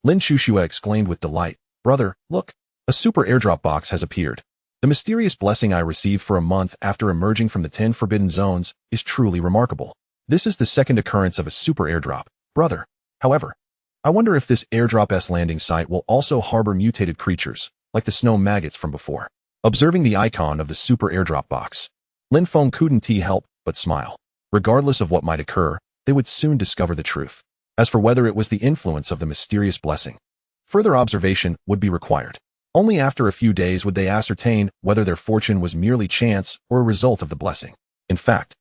Lin Xuxue exclaimed with delight, "Brother, look! A super airdrop box has appeared. The mysterious blessing I received for a month after emerging from the 10 forbidden zones is truly remarkable. This is the second occurrence of a super airdrop, brother. However, I wonder if this airdrop-S landing site will also harbor mutated creatures, like the snow maggots from before." Observing the icon of the super airdrop box, Lin Feng couldn't help but smile. Regardless of what might occur, they would soon discover the truth. As for whether it was the influence of the mysterious blessing, further observation would be required. Only after a few days would they ascertain whether their fortune was merely chance or a result of the blessing. In fact,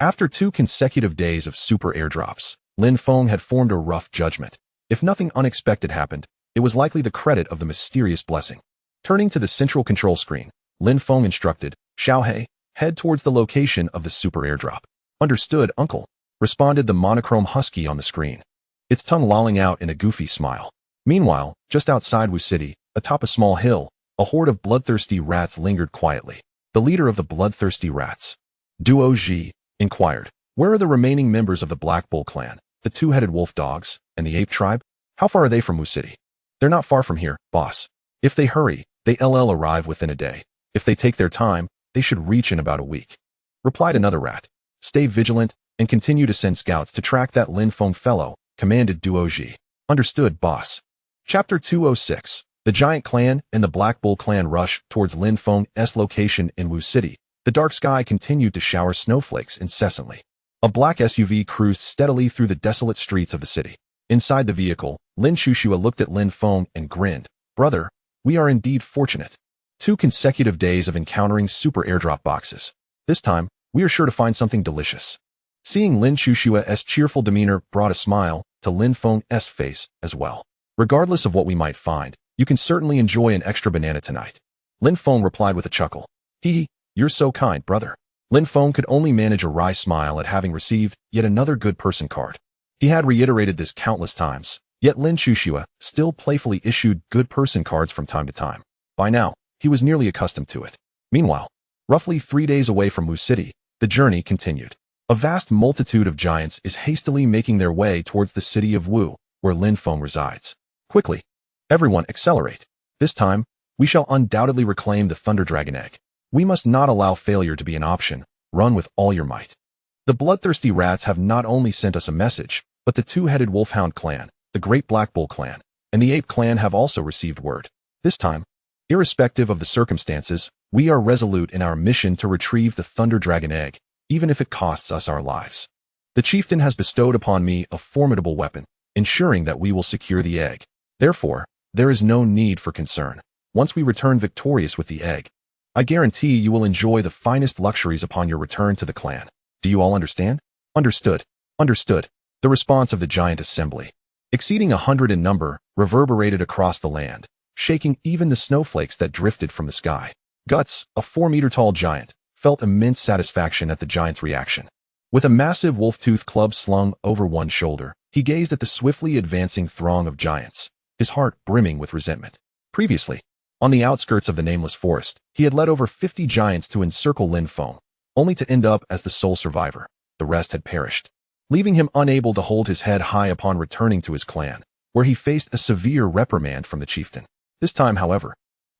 after 2 consecutive days of super airdrops, Lin Feng had formed a rough judgment. If nothing unexpected happened, it was likely the credit of the mysterious blessing. Turning to the central control screen, Lin Feng instructed, "Xiaohei, head towards the location of the super airdrop." "Understood, uncle," responded the monochrome husky on the screen, its tongue lolling out in a goofy smile. Meanwhile, just outside Wu City, atop a small hill, a horde of bloodthirsty rats lingered quietly. The leader of the bloodthirsty rats, Duo Ji, inquired, "Where are the remaining members of the Black Bull clan, the 2-headed wolf dogs, and the ape tribe? How far are they from Wu City?" "They're not far from here, boss. If they hurry, they'll arrive within a day. If they take their time, they should reach in about a week," replied another rat. "Stay vigilant and continue to send scouts to track that Lin Feng fellow," commanded Duo Ji. "Understood, boss." Chapter 206. The Giant Clan and the Black Bull Clan rushed towards Lin Feng's location in Wu City. The dark sky continued to shower snowflakes incessantly. A black SUV cruised steadily through the desolate streets of the city. Inside the vehicle, Lin Xuxue looked at Lin Feng and grinned. "Brother, we are indeed fortunate. 2 consecutive days of encountering super airdrop boxes. This time, we are sure to find something delicious." Seeing Lin Xuxue's cheerful demeanor brought a smile to Lin Feng's face as well. "Regardless of what we might find, you can certainly enjoy an extra banana tonight," Lin Feng replied with a chuckle. "Hee, you're so kind, brother." Lin Feng could only manage a wry smile at having received yet another good person card. He had reiterated this countless times, yet Lin Xuxue still playfully issued good person cards from time to time. By now, he was nearly accustomed to it. Meanwhile, roughly 3 days away from Wu City, the journey continued. A vast multitude of giants is hastily making their way towards the city of Wu, where Lin Feng resides. Quickly, everyone accelerate. This time, we shall undoubtedly reclaim the Thunder Dragon Egg. We must not allow failure to be an option. Run with all your might. The bloodthirsty rats have not only sent us a message, but the 2-headed wolfhound clan, the Great Black Bull clan, and the ape clan have also received word. This time, irrespective of the circumstances, we are resolute in our mission to retrieve the Thunder Dragon Egg, even if it costs us our lives. The chieftain has bestowed upon me a formidable weapon, ensuring that we will secure the egg. Therefore, there is no need for concern. Once we return victorious with the egg, I guarantee you will enjoy the finest luxuries upon your return to the clan. Do you all understand? Understood. Understood. The response of the giant assembly, exceeding 100 in number, reverberated across the land, shaking even the snowflakes that drifted from the sky. Guts, a 4-meter-tall giant, felt immense satisfaction at the giant's reaction. With a massive wolf-tooth club slung over one shoulder, he gazed at the swiftly advancing throng of giants, his heart brimming with resentment. Previously, on the outskirts of the nameless forest, he had led over 50 giants to encircle Lin Feng, only to end up as the sole survivor. The rest had perished, leaving him unable to hold his head high upon returning to his clan, where he faced a severe reprimand from the chieftain. This time, however,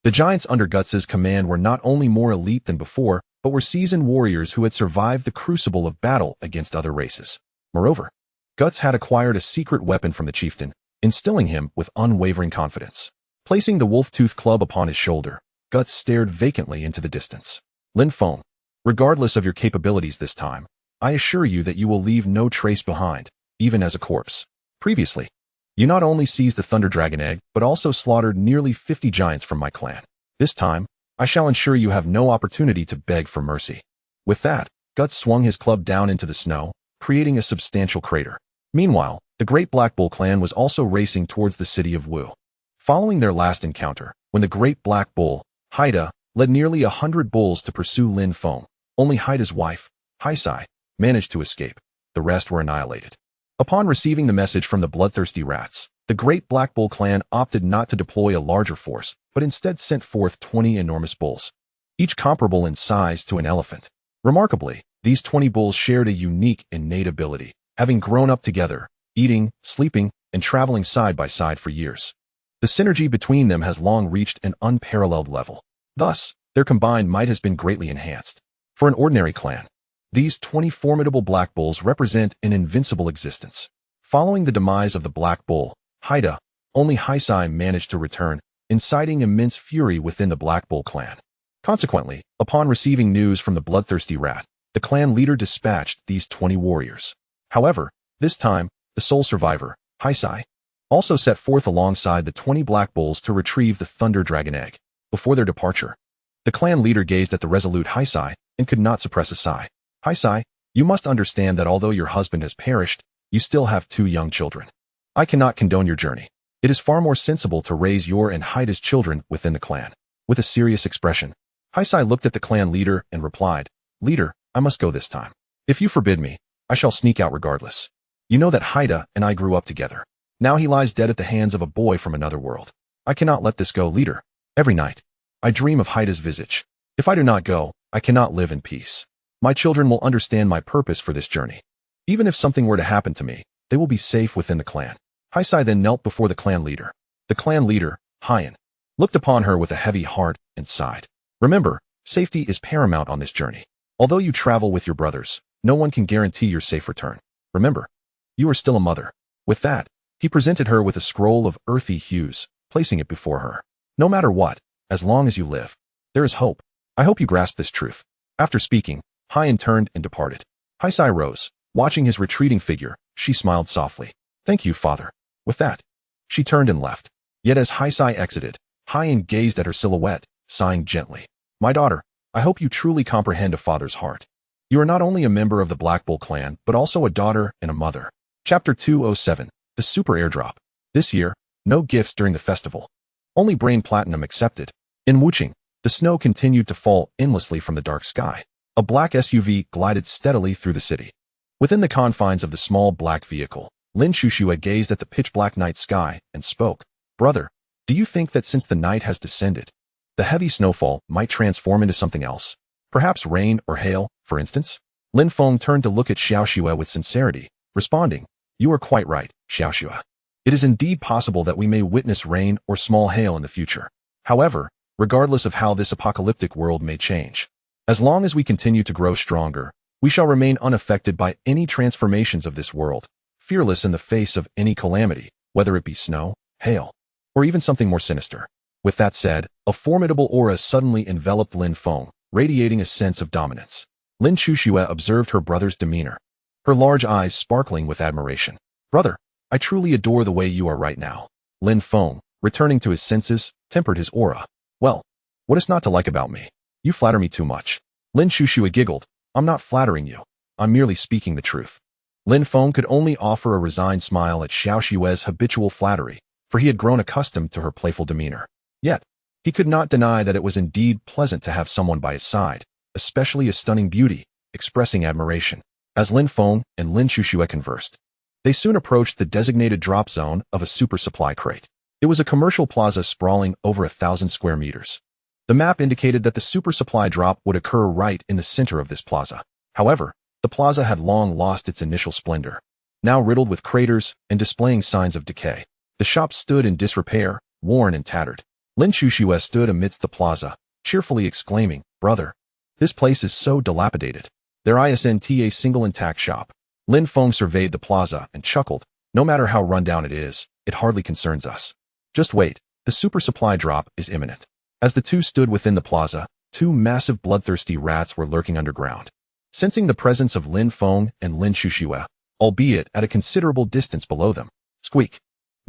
the giants under Guts's command were not only more elite than before, but were seasoned warriors who had survived the crucible of battle against other races. Moreover, Guts had acquired a secret weapon from the chieftain, instilling him with unwavering confidence. Placing the wolf-tooth club upon his shoulder, Guts stared vacantly into the distance. Lin Feng, regardless of your capabilities this time, I assure you that you will leave no trace behind, even as a corpse. Previously, you not only seized the Thunder Dragon Egg, but also slaughtered nearly 50 giants from my clan. This time, I shall ensure you have no opportunity to beg for mercy. With that, Guts swung his club down into the snow, creating a substantial crater. Meanwhile, the Great Black Bull clan was also racing towards the city of Wu. Following their last encounter, when the Great Black Bull, Haida, led nearly 100 bulls to pursue Lin Feng, only Haida's wife, Haisai, managed to escape. The rest were annihilated. Upon receiving the message from the bloodthirsty rats, the Great Black Bull clan opted not to deploy a larger force, but instead sent forth 20 enormous bulls, each comparable in size to an elephant. Remarkably, these 20 bulls shared a unique innate ability, having grown up together, eating, sleeping, and traveling side by side for years. The synergy between them has long reached an unparalleled level. Thus, their combined might has been greatly enhanced. For an ordinary clan, these 20 formidable black bulls represent an invincible existence. Following the demise of the Black Bull, Haida, only Haisai managed to return, inciting immense fury within the Black Bull clan. Consequently, upon receiving news from the bloodthirsty rat, the clan leader dispatched these 20 warriors. However, this time, the sole survivor, Haisai, also set forth alongside the 20 black bulls to retrieve the Thunder Dragon Egg. Before their departure, the clan leader gazed at the resolute Haisai and could not suppress a sigh. Haisai, you must understand that although your husband has perished, you still have 2 young children. I cannot condone your journey. It is far more sensible to raise your and Haida's children within the clan. With a serious expression, Haisai looked at the clan leader and replied, Leader, I must go this time. If you forbid me, I shall sneak out regardless. You know that Haida and I grew up together. Now he lies dead at the hands of a boy from another world. I cannot let this go, leader. Every night, I dream of Haida's visage. If I do not go, I cannot live in peace. My children will understand my purpose for this journey. Even if something were to happen to me, they will be safe within the clan. Haisai then knelt before the clan leader. The clan leader, Haiyan, looked upon her with a heavy heart and sighed. Remember, safety is paramount on this journey. Although you travel with your brothers, no one can guarantee your safe return. Remember, you are still a mother. With that, he presented her with a scroll of earthy hues, placing it before her. No matter what, as long as you live, there is hope. I hope you grasp this truth. After speaking, Haiyan turned and departed. Haisai rose. Watching his retreating figure, she smiled softly. Thank you, father. With that, she turned and left. Yet as Haisai exited, Haiyan gazed at her silhouette, sighing gently. My daughter, I hope you truly comprehend a father's heart. You are not only a member of the Black Bull clan, but also a daughter and a mother. Chapter 207. The Super Airdrop. This year, no gifts during the festival. Only brain platinum accepted. In Wuching, the snow continued to fall endlessly from the dark sky. A black SUV glided steadily through the city. Within the confines of the small black vehicle, Lin Shushua gazed at the pitch-black night sky and spoke. Brother, do you think that since the night has descended, the heavy snowfall might transform into something else? Perhaps rain or hail, for instance? Lin Feng turned to look at Xiaoxue with sincerity, responding, You are quite right, Xiaoxue. It is indeed possible that we may witness rain or small hail in the future. However, regardless of how this apocalyptic world may change, as long as we continue to grow stronger, we shall remain unaffected by any transformations of this world, fearless in the face of any calamity, whether it be snow, hail, or even something more sinister. With that said, a formidable aura suddenly enveloped Lin Feng, radiating a sense of dominance. Lin Shushua observed her brother's demeanor, her large eyes sparkling with admiration. Brother, I truly adore the way you are right now. Lin Feng, returning to his senses, tempered his aura. Well, what is not to like about me? You flatter me too much. Lin Shushua giggled. I'm not flattering you. I'm merely speaking the truth. Lin Feng could only offer a resigned smile at Xiaoshue's habitual flattery, for he had grown accustomed to her playful demeanor. Yet, he could not deny that it was indeed pleasant to have someone by his side, especially a stunning beauty, expressing admiration. As Lin Feng and Lin Shushua conversed, they soon approached the designated drop zone of a super supply crate. It was a commercial plaza sprawling over 1,000 square meters. The map indicated that the super supply drop would occur right in the center of this plaza. However, the plaza had long lost its initial splendor. Now riddled with craters and displaying signs of decay, the shop stood in disrepair, worn and tattered. Lin Shushua stood amidst the plaza, cheerfully exclaiming, Brother, this place is so dilapidated. There isn't a single intact shop. Lin Feng surveyed the plaza and chuckled. No matter how run down it is, it hardly concerns us. Just wait, the super supply drop is imminent. As the two stood within the plaza, 2 massive bloodthirsty rats were lurking underground. Sensing the presence of Lin Feng and Lin Shushua, albeit at a considerable distance below them, Squeak,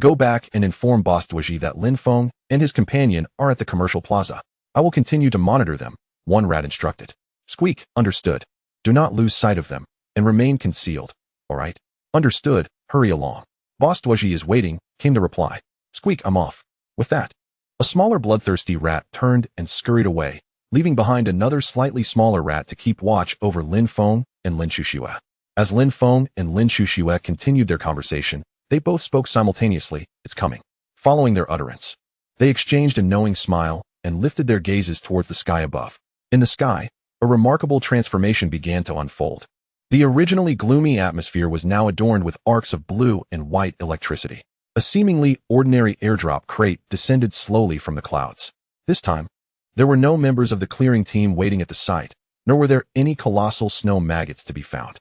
go back and inform Boss Duoji that Lin Feng and his companion are at the commercial plaza. I will continue to monitor them, one rat instructed. Squeak understood. Do not lose sight of them, and remain concealed. All right. Understood. Hurry along. Boss Dwaji is waiting, came the reply. Squeak, I'm off. With that, a smaller bloodthirsty rat turned and scurried away, leaving behind another slightly smaller rat to keep watch over Lin Feng and Lin Shushue. As Lin Feng and Lin Shushue continued their conversation, they both spoke simultaneously, it's coming. Following their utterance, they exchanged a knowing smile and lifted their gazes towards the sky above. In the sky, a remarkable transformation began to unfold. The originally gloomy atmosphere was now adorned with arcs of blue and white electricity. A seemingly ordinary airdrop crate descended slowly from the clouds. This time, there were no members of the clearing team waiting at the site, nor were there any colossal snow maggots to be found.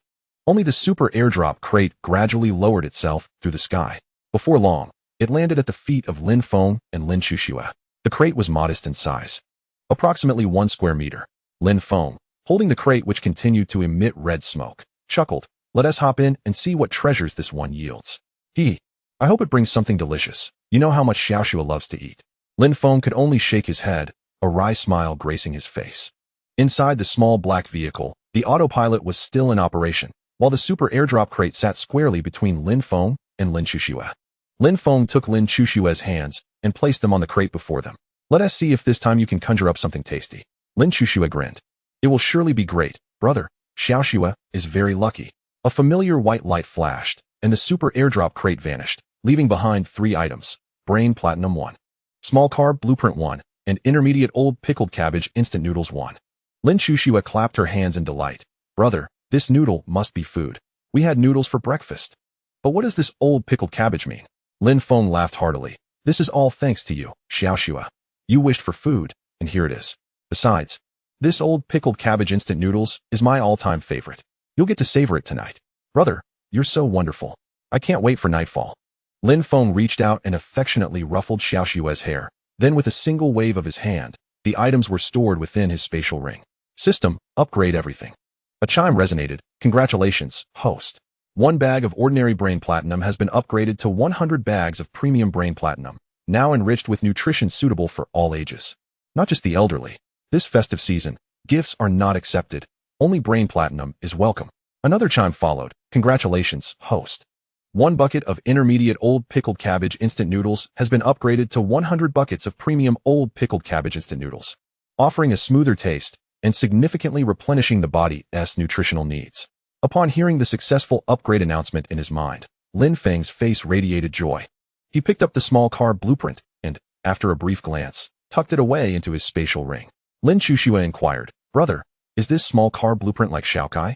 Only the super airdrop crate gradually lowered itself through the sky. Before long, it landed at the feet of Lin Feng and Lin Shushue. The crate was modest in size, approximately 1 square meter. Lin Feng, holding the crate which continued to emit red smoke, chuckled, let us hop in and see what treasures this one yields. I hope it brings something delicious. You know how much Xiaoxua loves to eat. Lin Feng could only shake his head, a wry smile gracing his face. Inside the small black vehicle, the autopilot was still in operation, while the super airdrop crate sat squarely between Lin Feng and Lin Shushue. Lin Feng took Lin Shushue's hands and placed them on the crate before them. Let us see if this time you can conjure up something tasty. Lin Shushue grinned. It will surely be great, brother. Xiaoxua is very lucky. A familiar white light flashed, and the super airdrop crate vanished, leaving behind 3 items, Brain Platinum 1, Small Carb Blueprint 1, and Intermediate Old Pickled Cabbage Instant Noodles 1. Lin Shushue clapped her hands in delight. Brother, this noodle must be food. We had noodles for breakfast. But what does this old pickled cabbage mean? Lin Feng laughed heartily. This is all thanks to you, Xiaoxua. You wished for food, and here it is. Besides, this old pickled cabbage instant noodles is my all-time favorite. You'll get to savor it tonight. Brother, you're so wonderful. I can't wait for nightfall. Lin Feng reached out and affectionately ruffled Xiaoxue's hair. Then with a single wave of his hand, the items were stored within his spatial ring. System, upgrade everything. A chime resonated. Congratulations, host. 1 bag of ordinary brain platinum has been upgraded to 100 bags of premium brain platinum, now enriched with nutrition suitable for all ages. Not just the elderly. This festive season, gifts are not accepted. Only brain platinum is welcome. Another chime followed. Congratulations, host. 1 bucket of intermediate old pickled cabbage instant noodles has been upgraded to 100 buckets of premium old pickled cabbage instant noodles, offering a smoother taste and significantly replenishing the body's nutritional needs. Upon hearing the successful upgrade announcement in his mind, Lin Feng's face radiated joy. He picked up the small carb blueprint and, after a brief glance, tucked it away into his spatial ring. Lin Shushue inquired, brother, is this small carb blueprint like Xiaokai?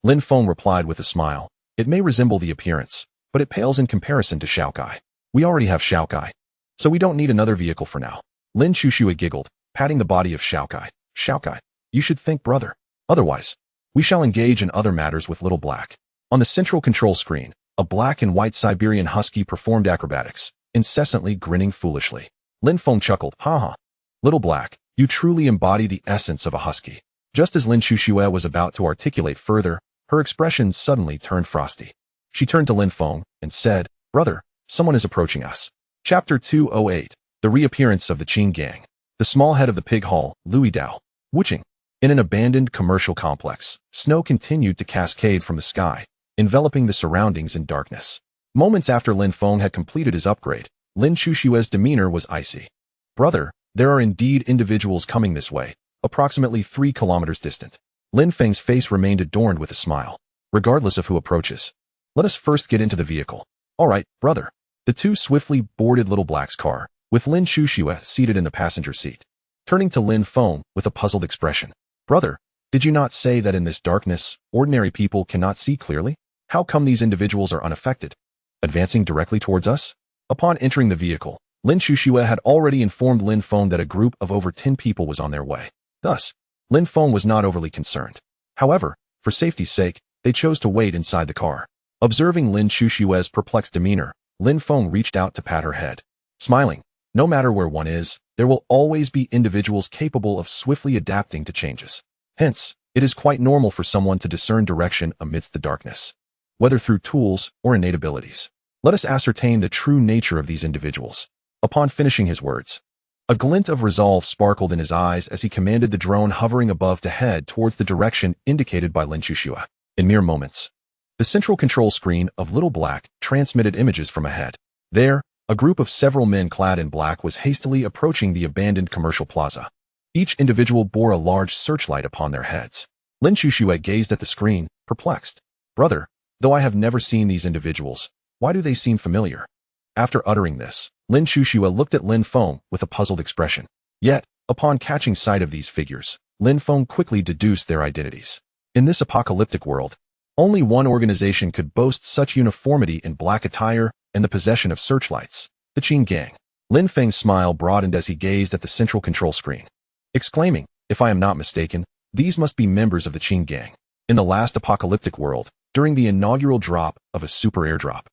Lin Feng replied with a smile, it may resemble the appearance, but it pales in comparison to Xiaokai. We already have Xiaokai, so we don't need another vehicle for now. Lin Shushue giggled, patting the body of Xiaokai. Xiaokai, you should think, brother. Otherwise, we shall engage in other matters with Little Black. On the central control screen, a black and white Siberian husky performed acrobatics, incessantly grinning foolishly. Lin Feng chuckled, haha. Little Black, you truly embody the essence of a husky. Just as Lin Shushue was about to articulate further, her expression suddenly turned frosty. She turned to Lin Feng and said, brother, someone is approaching us. Chapter 208, The Reappearance of the Qing Gang. The small head of the pig hall, Louis Dao. Wuching. In an abandoned commercial complex, snow continued to cascade from the sky, enveloping the surroundings in darkness. Moments after Lin Feng had completed his upgrade, Lin Shushue's demeanor was icy. Brother, there are indeed individuals coming this way, approximately 3 kilometers distant. Lin Feng's face remained adorned with a smile. Regardless of who approaches, let us first get into the vehicle. All right, brother. The 2 swiftly boarded Little Black's car, with Lin Shushue seated in the passenger seat. Turning to Lin Feng with a puzzled expression. Brother, did you not say that in this darkness, ordinary people cannot see clearly? How come these individuals are unaffected? Advancing directly towards us? Upon entering the vehicle, Lin Shushue had already informed Lin Feng that a group of over 10 people was on their way. Thus, Lin Feng was not overly concerned. However, for safety's sake, they chose to wait inside the car. Observing Lin Shushue's perplexed demeanor, Lin Feng reached out to pat her head. Smiling, no matter where one is, there will always be individuals capable of swiftly adapting to changes. Hence, it is quite normal for someone to discern direction amidst the darkness, whether through tools or innate abilities. Let us ascertain the true nature of these individuals. Upon finishing his words, a glint of resolve sparkled in his eyes as he commanded the drone hovering above to head towards the direction indicated by Lin Shushue. In mere moments, The central control screen of Little Black transmitted images from ahead. There, a group of several men clad in black was hastily approaching the abandoned commercial plaza. Each individual bore a large searchlight upon their heads. Lin Shushue gazed at the screen, perplexed. Brother, though I have never seen these individuals, why do they seem familiar? After uttering this, Lin Shushue looked at Lin Feng with a puzzled expression. Yet, upon catching sight of these figures, Lin Feng quickly deduced their identities. In this apocalyptic world, only one organization could boast such uniformity in black attire and the possession of searchlights, the Qin Gang. Lin Feng's smile broadened as he gazed at the central control screen, exclaiming, if I am not mistaken, these must be members of the Qin Gang. In the last apocalyptic world, during the inaugural drop of a super airdrop,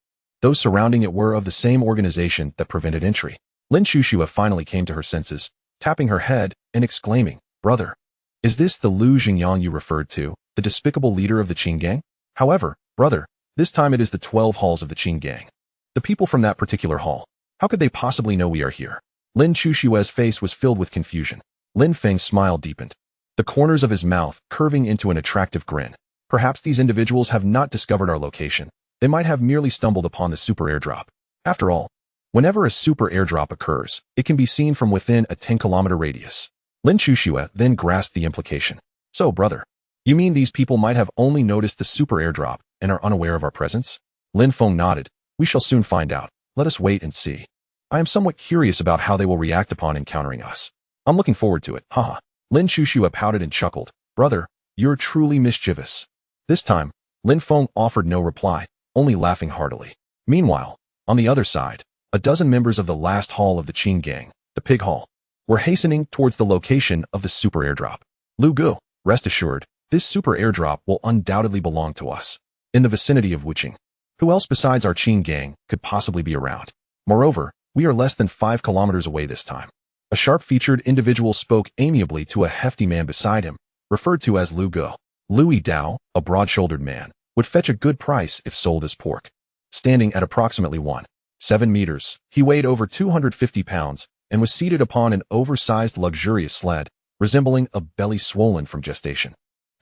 those surrounding it were of the same organization that prevented entry. Lin Shushue finally came to her senses, tapping her head and exclaiming, Brother, is this the Lu Xingyang you referred to, the despicable leader of the Qin Gang? However, brother, this time it is the 12 halls of the Qin Gang. The people from that particular hall. How could they possibly know we are here? Lin Chushue's face was filled with confusion. Lin Feng's smile deepened, the corners of his mouth curving into an attractive grin. Perhaps these individuals have not discovered our location. They might have merely stumbled upon the super airdrop. After all, whenever a super airdrop occurs, it can be seen from within a 10-kilometer radius. Lin Chushue then grasped the implication. So, brother, you mean these people might have only noticed the super airdrop and are unaware of our presence? Lin Feng nodded. We shall soon find out. Let us wait and see. I am somewhat curious about how they will react upon encountering us. I'm looking forward to it, haha. Lin Chushue pouted and chuckled. Brother, you're truly mischievous. This time, Lin Feng offered no reply, only laughing heartily. Meanwhile, on the other side, a dozen members of the last hall of the Qin Gang, the Pig Hall, were hastening towards the location of the super airdrop. Lu Gu, rest assured, this super airdrop will undoubtedly belong to us. In the vicinity of Wuqing, who else besides our Qin Gang could possibly be around? Moreover, we are less than 5 kilometers away this time. A sharp-featured individual spoke amiably to a hefty man beside him, referred to as Lu Gu. Louis Dao, a broad-shouldered man, would fetch a good price if sold as pork. Standing at approximately 1.7 meters, he weighed over 250 pounds and was seated upon an oversized luxurious sled, resembling a belly swollen from gestation.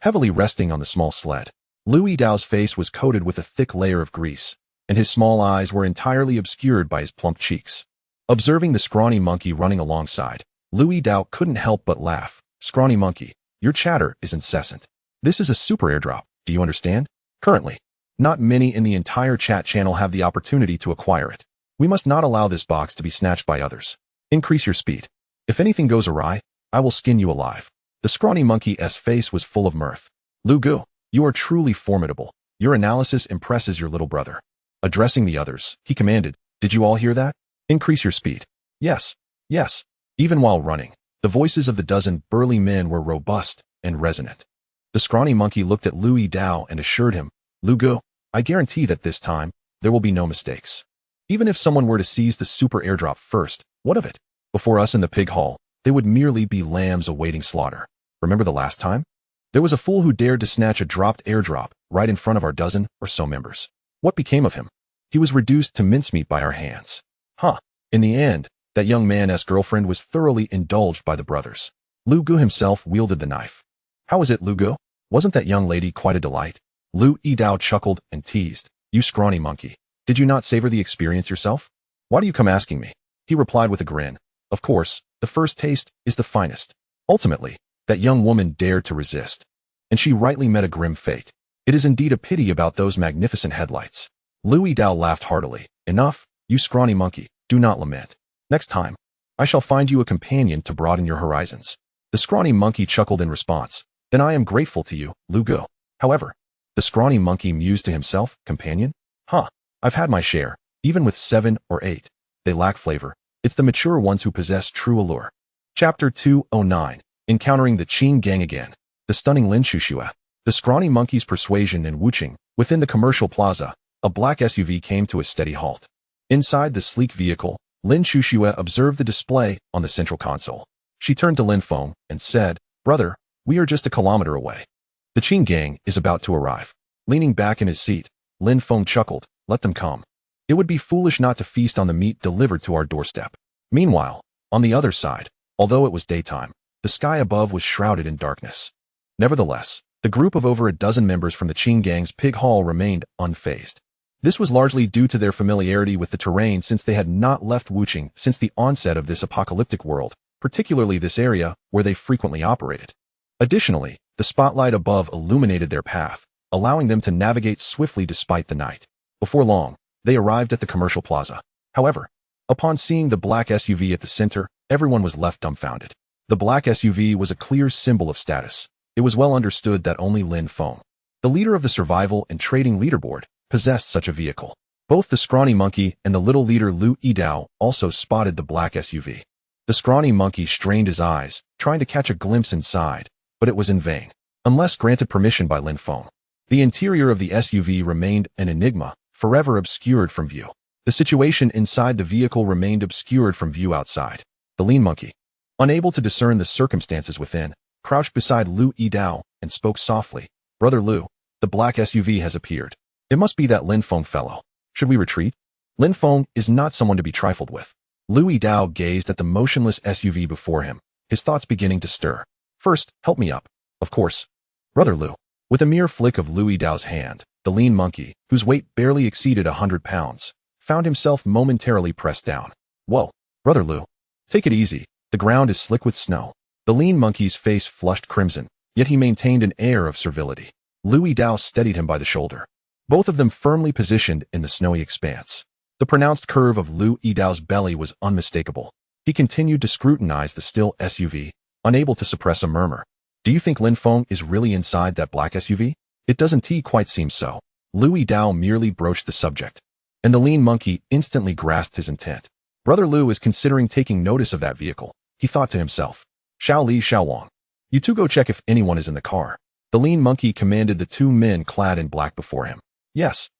Heavily resting on the small sled, Louis Dao's face was coated with a thick layer of grease, and his small eyes were entirely obscured by his plump cheeks. Observing the scrawny monkey running alongside, Louis Dao couldn't help but laugh. Scrawny monkey, your chatter is incessant. This is a super airdrop, do you understand? Currently, not many in the entire chat channel have the opportunity to acquire it. We must not allow this box to be snatched by others. Increase your speed. If anything goes awry, I will skin you alive. The scrawny monkey's face was full of mirth. Lu Gu, you are truly formidable. Your analysis impresses your little brother. Addressing the others, he commanded, did you all hear that? Increase your speed. Yes, yes. Even while running, the voices of the dozen burly men were robust and resonant. The scrawny monkey looked at Louis Dao and assured him, Lu Gu, I guarantee that this time, there will be no mistakes. Even if someone were to seize the super airdrop first, what of it? Before us in the pig hall, they would merely be lambs awaiting slaughter. Remember the last time? There was a fool who dared to snatch a dropped airdrop right in front of our dozen or so members. What became of him? He was reduced to mincemeat by our hands. Huh. In the end, that young man's girlfriend was thoroughly indulged by the brothers. Lu Gu himself wielded the knife. How was it, Lu Gu? Wasn't that young lady quite a delight? Lu Yidao chuckled and teased. You scrawny monkey. Did you not savor the experience yourself? Why do you come asking me? He replied with a grin. Of course, the first taste is the finest. Ultimately, that young woman dared to resist, and she rightly met a grim fate. It is indeed a pity about those magnificent headlights. Louis Dao laughed heartily. Enough, you scrawny monkey, do not lament. Next time, I shall find you a companion to broaden your horizons. The scrawny monkey chuckled in response. Then I am grateful to you, Lu Gu. However, the scrawny monkey mused to himself, companion? Huh, I've had my share, even with 7 or 8. They lack flavor. It's the mature ones who possess true allure. Chapter 209. Encountering the Qin Gang again. The stunning Lin Shushue. The scrawny monkey's persuasion in Wuqing. Within the commercial plaza, a black SUV came to a steady halt. Inside the sleek vehicle, Lin Shushue observed the display on the central console. She turned to Lin Feng and said, Brother, we are just a kilometer away. The Qin Gang is about to arrive. Leaning back in his seat, Lin Feng chuckled. Let them come. It would be foolish not to feast on the meat delivered to our doorstep. Meanwhile, on the other side, although it was daytime, the sky above was shrouded in darkness. Nevertheless, The group of over a dozen members from the Qing gang's pig hall remained unfazed. This was largely due to their familiarity with the terrain since they had not left Wuqing since the onset of this apocalyptic world, particularly this area where they frequently operated. Additionally, the spotlight above illuminated their path, allowing them to navigate swiftly despite the night. Before long, they arrived at the commercial plaza. However, upon seeing the black SUV at the center, everyone was left dumbfounded. The black SUV was a clear symbol of status. It was well understood that only Lin Feng, the leader of the survival and trading leaderboard, possessed such a vehicle. Both the scrawny monkey and the little leader Lu Yidao also spotted the black SUV. The scrawny monkey strained his eyes, trying to catch a glimpse inside, but it was in vain. Unless granted permission by Lin Feng, the interior of the SUV remained an enigma, forever obscured from view. The situation inside the vehicle remained obscured from view outside. The lean monkey, unable to discern the circumstances within, crouched beside Lu Yidao and spoke softly. "Brother Lu, the black SUV has appeared. It must be that Lin Feng fellow. Should we retreat?" Lin Feng is not someone to be trifled with. Lu Yidao gazed at the motionless SUV before him, his thoughts beginning to stir. "First, help me up. Of course. Brother Lu." With a mere flick of Lu Yidao's hand, the lean monkey, whose weight barely exceeded 100 pounds, found himself momentarily pressed down. "Whoa, Brother Lu. Take it easy. The ground is slick with snow." The lean monkey's face flushed crimson, yet he maintained an air of servility. Lu Yidao steadied him by the shoulder. Both of them firmly positioned in the snowy expanse. The pronounced curve of Lu Yidao's belly was unmistakable. He continued to scrutinize the still SUV, unable to suppress a murmur. "Do you think Lin Feng is really inside that black SUV? It doesn't quite seem so." Lu Yidao merely broached the subject, and the lean monkey instantly grasped his intent. "Brother Lu is considering taking notice of that vehicle," he thought to himself. "Xiao Li, Xiao Wang, you two go check if anyone is in the car." The lean monkey commanded the two men clad in black before him. Yes,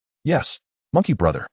monkey brother."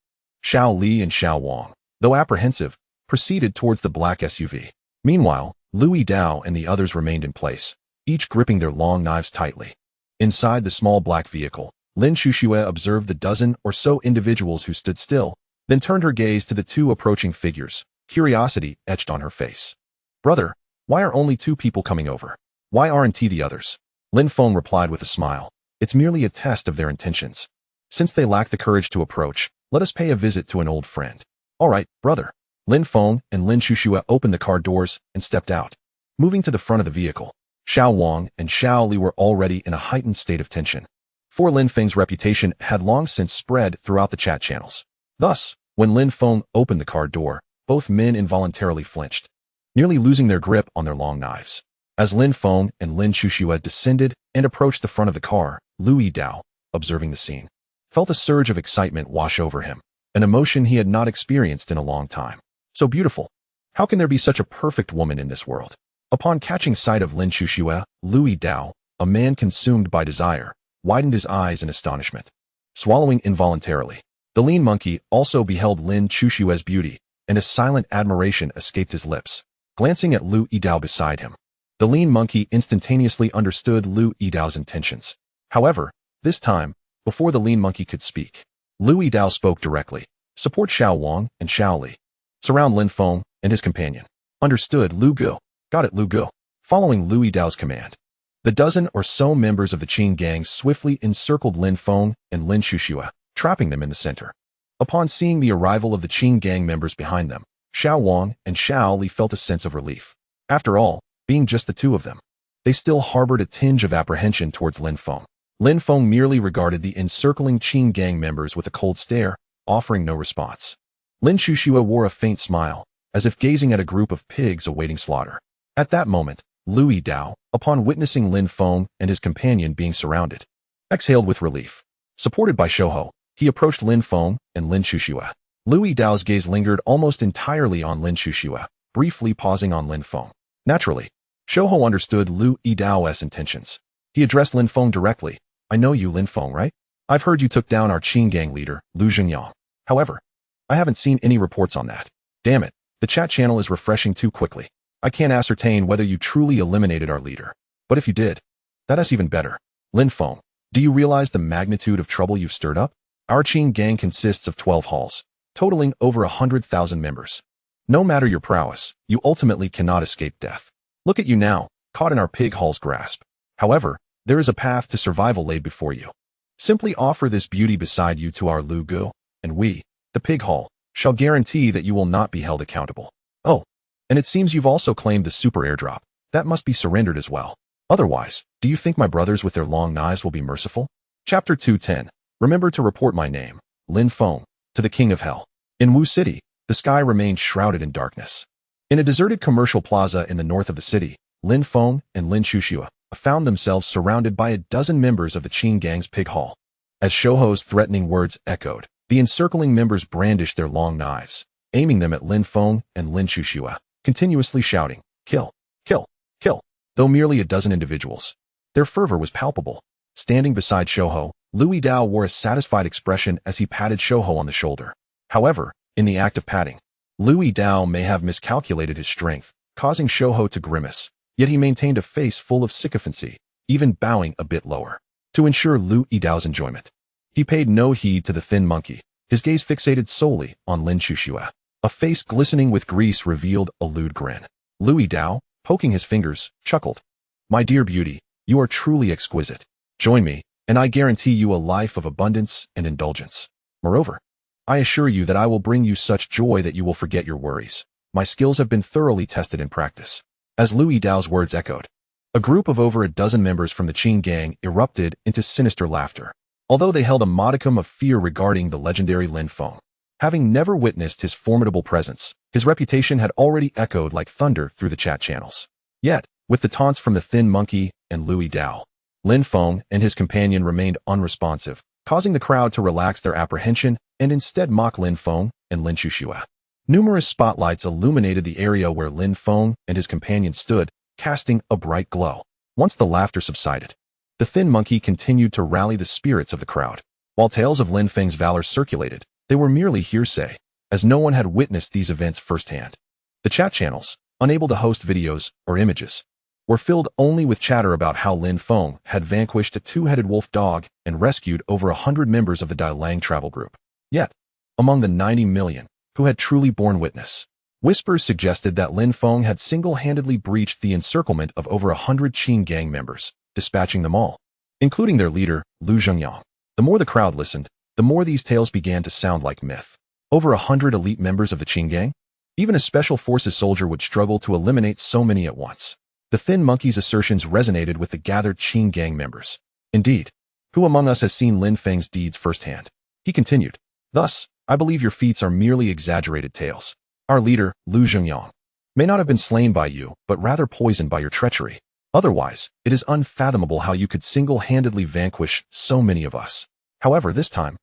Xiao Li and Xiao Wang, though apprehensive, proceeded towards the black SUV. Meanwhile, Lu Yidao and the others remained in place, each gripping their long knives tightly. Inside the small black vehicle, Lin Shuxue observed the dozen or so individuals who stood still, then turned her gaze to the two approaching figures, curiosity etched on her face. "Brother, why are only two people coming over? Why aren't the others?" Lin Feng replied with a smile. "It's merely a test of their intentions. Since they lack the courage to approach, let us pay a visit to an old friend." "All right, brother." Lin Feng and Lin Shuxue opened the car doors and stepped out. Moving to the front of the vehicle, Xiao Wang and Xiao Li were already in a heightened state of tension. For Lin Feng's reputation had long since spread throughout the chat channels. Thus, when Lin Feng opened the car door, both men involuntarily flinched, nearly losing their grip on their long knives. As Lin Feng and Lin Shuxue descended and approached the front of the car, Lu Yidao, observing the scene, felt a surge of excitement wash over him, an emotion he had not experienced in a long time. So beautiful. How can there be such a perfect woman in this world? Upon catching sight of Lin Shuxue, Lu Yidao, a man consumed by desire, widened his eyes in astonishment. Swallowing involuntarily, the lean monkey also beheld Lin Shuxue's beauty, and a silent admiration escaped his lips. Glancing at Lu Yidao beside him, the lean monkey instantaneously understood Lu Yidao's intentions. However, this time, before the lean monkey could speak, Lu Yidao spoke directly. "Support Xiao Wang and Xiao Li. Surround Lin Feng and his companion." "Understood, Lu Gu." "Got it, Lu Gu." Following Lu Yidao's command, the dozen or so members of the Qing gang swiftly encircled Lin Feng and Lin Shuxue, trapping them in the center. Upon seeing the arrival of the Qing gang members behind them, Xiao Wang and Xiao Li felt a sense of relief. After all, being just the two of them, they still harbored a tinge of apprehension towards Lin Feng. Lin Feng merely regarded the encircling Qing gang members with a cold stare, offering no response. Lin Shuxue wore a faint smile, as if gazing at a group of pigs awaiting slaughter. At that moment, Lu Yidao, upon witnessing Lin Feng and his companion being surrounded, exhaled with relief. Supported by Shouho, he approached Lin Feng and Lin Shuxue. Lu Yidao's gaze lingered almost entirely on Lin Shuxue, briefly pausing on Lin Feng. Naturally, Shouho understood Lu Yidao's intentions. He addressed Lin Feng directly. "I know you, Lin Feng, right? I've heard you took down our Qing gang leader, Lu Xingyang. However, I haven't seen any reports on that. Damn it, the chat channel is refreshing too quickly. I can't ascertain whether you truly eliminated our leader. But if you did, that is even better. Lin Feng, do you realize the magnitude of trouble you've stirred up? Our Qing gang consists of 12 halls, totaling over 100,000 members. No matter your prowess, you ultimately cannot escape death. Look at you now, caught in our pig hall's grasp. However, There is a path to survival laid before you. Simply offer this beauty beside you to our Lu Gu, and we, the pig hall, shall guarantee that you will not be held accountable. Oh, and it seems you've also claimed the super airdrop. That must be surrendered as well. Otherwise, do you think my brothers with their long knives will be merciful? Chapter 210. Remember to report my name, Lin Feng, to the King of Hell. In Wu City, the sky remained shrouded in darkness. In a deserted commercial plaza in the north of the city, Lin Feng and Lin Chuxua found themselves surrounded by a dozen members of the Qing Gang's pig hall. As Shouho's threatening words echoed, the encircling members brandished their long knives, aiming them at Lin Feng and Lin Chuxua, continuously shouting, "Kill! Kill! Kill!" Though merely a dozen individuals, their fervor was palpable. Standing beside Shouho, Lu Yidao wore a satisfied expression as he patted Shouho on the shoulder. However, in the act of patting, Lu Yidao may have miscalculated his strength, causing Shouho to grimace, yet he maintained a face full of sycophancy, even bowing a bit lower. To ensure Lu Yidao's enjoyment, he paid no heed to the thin monkey, his gaze fixated solely on Lin Chuxua. A face glistening with grease revealed a lewd grin. Lu Yidao, poking his fingers, chuckled. "My dear beauty, you are truly exquisite. Join me, and I guarantee you a life of abundance and indulgence. Moreover, I assure you that I will bring you such joy that you will forget your worries. My skills have been thoroughly tested in practice." As Lu Yidao's words echoed, a group of over a dozen members from the Qing gang erupted into sinister laughter. Although they held a modicum of fear regarding the legendary Lin Feng, having never witnessed his formidable presence, his reputation had already echoed like thunder through the chat channels. Yet, with the taunts from the thin monkey and Lu Yidao, Lin Feng and his companion remained unresponsive, causing the crowd to relax their apprehension and instead mock Lin Feng and Lin Chuxua. Numerous spotlights illuminated the area where Lin Feng and his companion stood, casting a bright glow. Once the laughter subsided, the thin monkey continued to rally the spirits of the crowd. While tales of Lin Feng's valor circulated, they were merely hearsay, as no one had witnessed these events firsthand. The chat channels, unable to host videos or images, were filled only with chatter about how Lin Feng had vanquished a two-headed wolf dog and rescued over 100 members of the Dai Lang travel group. Yet, among the 90 million who had truly borne witness, whispers suggested that Lin Feng had single-handedly breached the encirclement of over 100 Qing gang members, dispatching them all, including their leader, Lu Zhengyang. The more the crowd listened, the more these tales began to sound like myth. Over 100 elite members of the Qing gang? Even a special forces soldier would struggle to eliminate so many at once. The thin monkey's assertions resonated with the gathered Qing gang members. Indeed, who among us has seen Lin Feng's deeds firsthand? He continued. Thus, I believe your feats are merely exaggerated tales. Our leader, Lu Zhengyang, may not have been slain by you, but rather poisoned by your treachery. Otherwise, it is unfathomable how you could single-handedly vanquish so many of us. However, this time,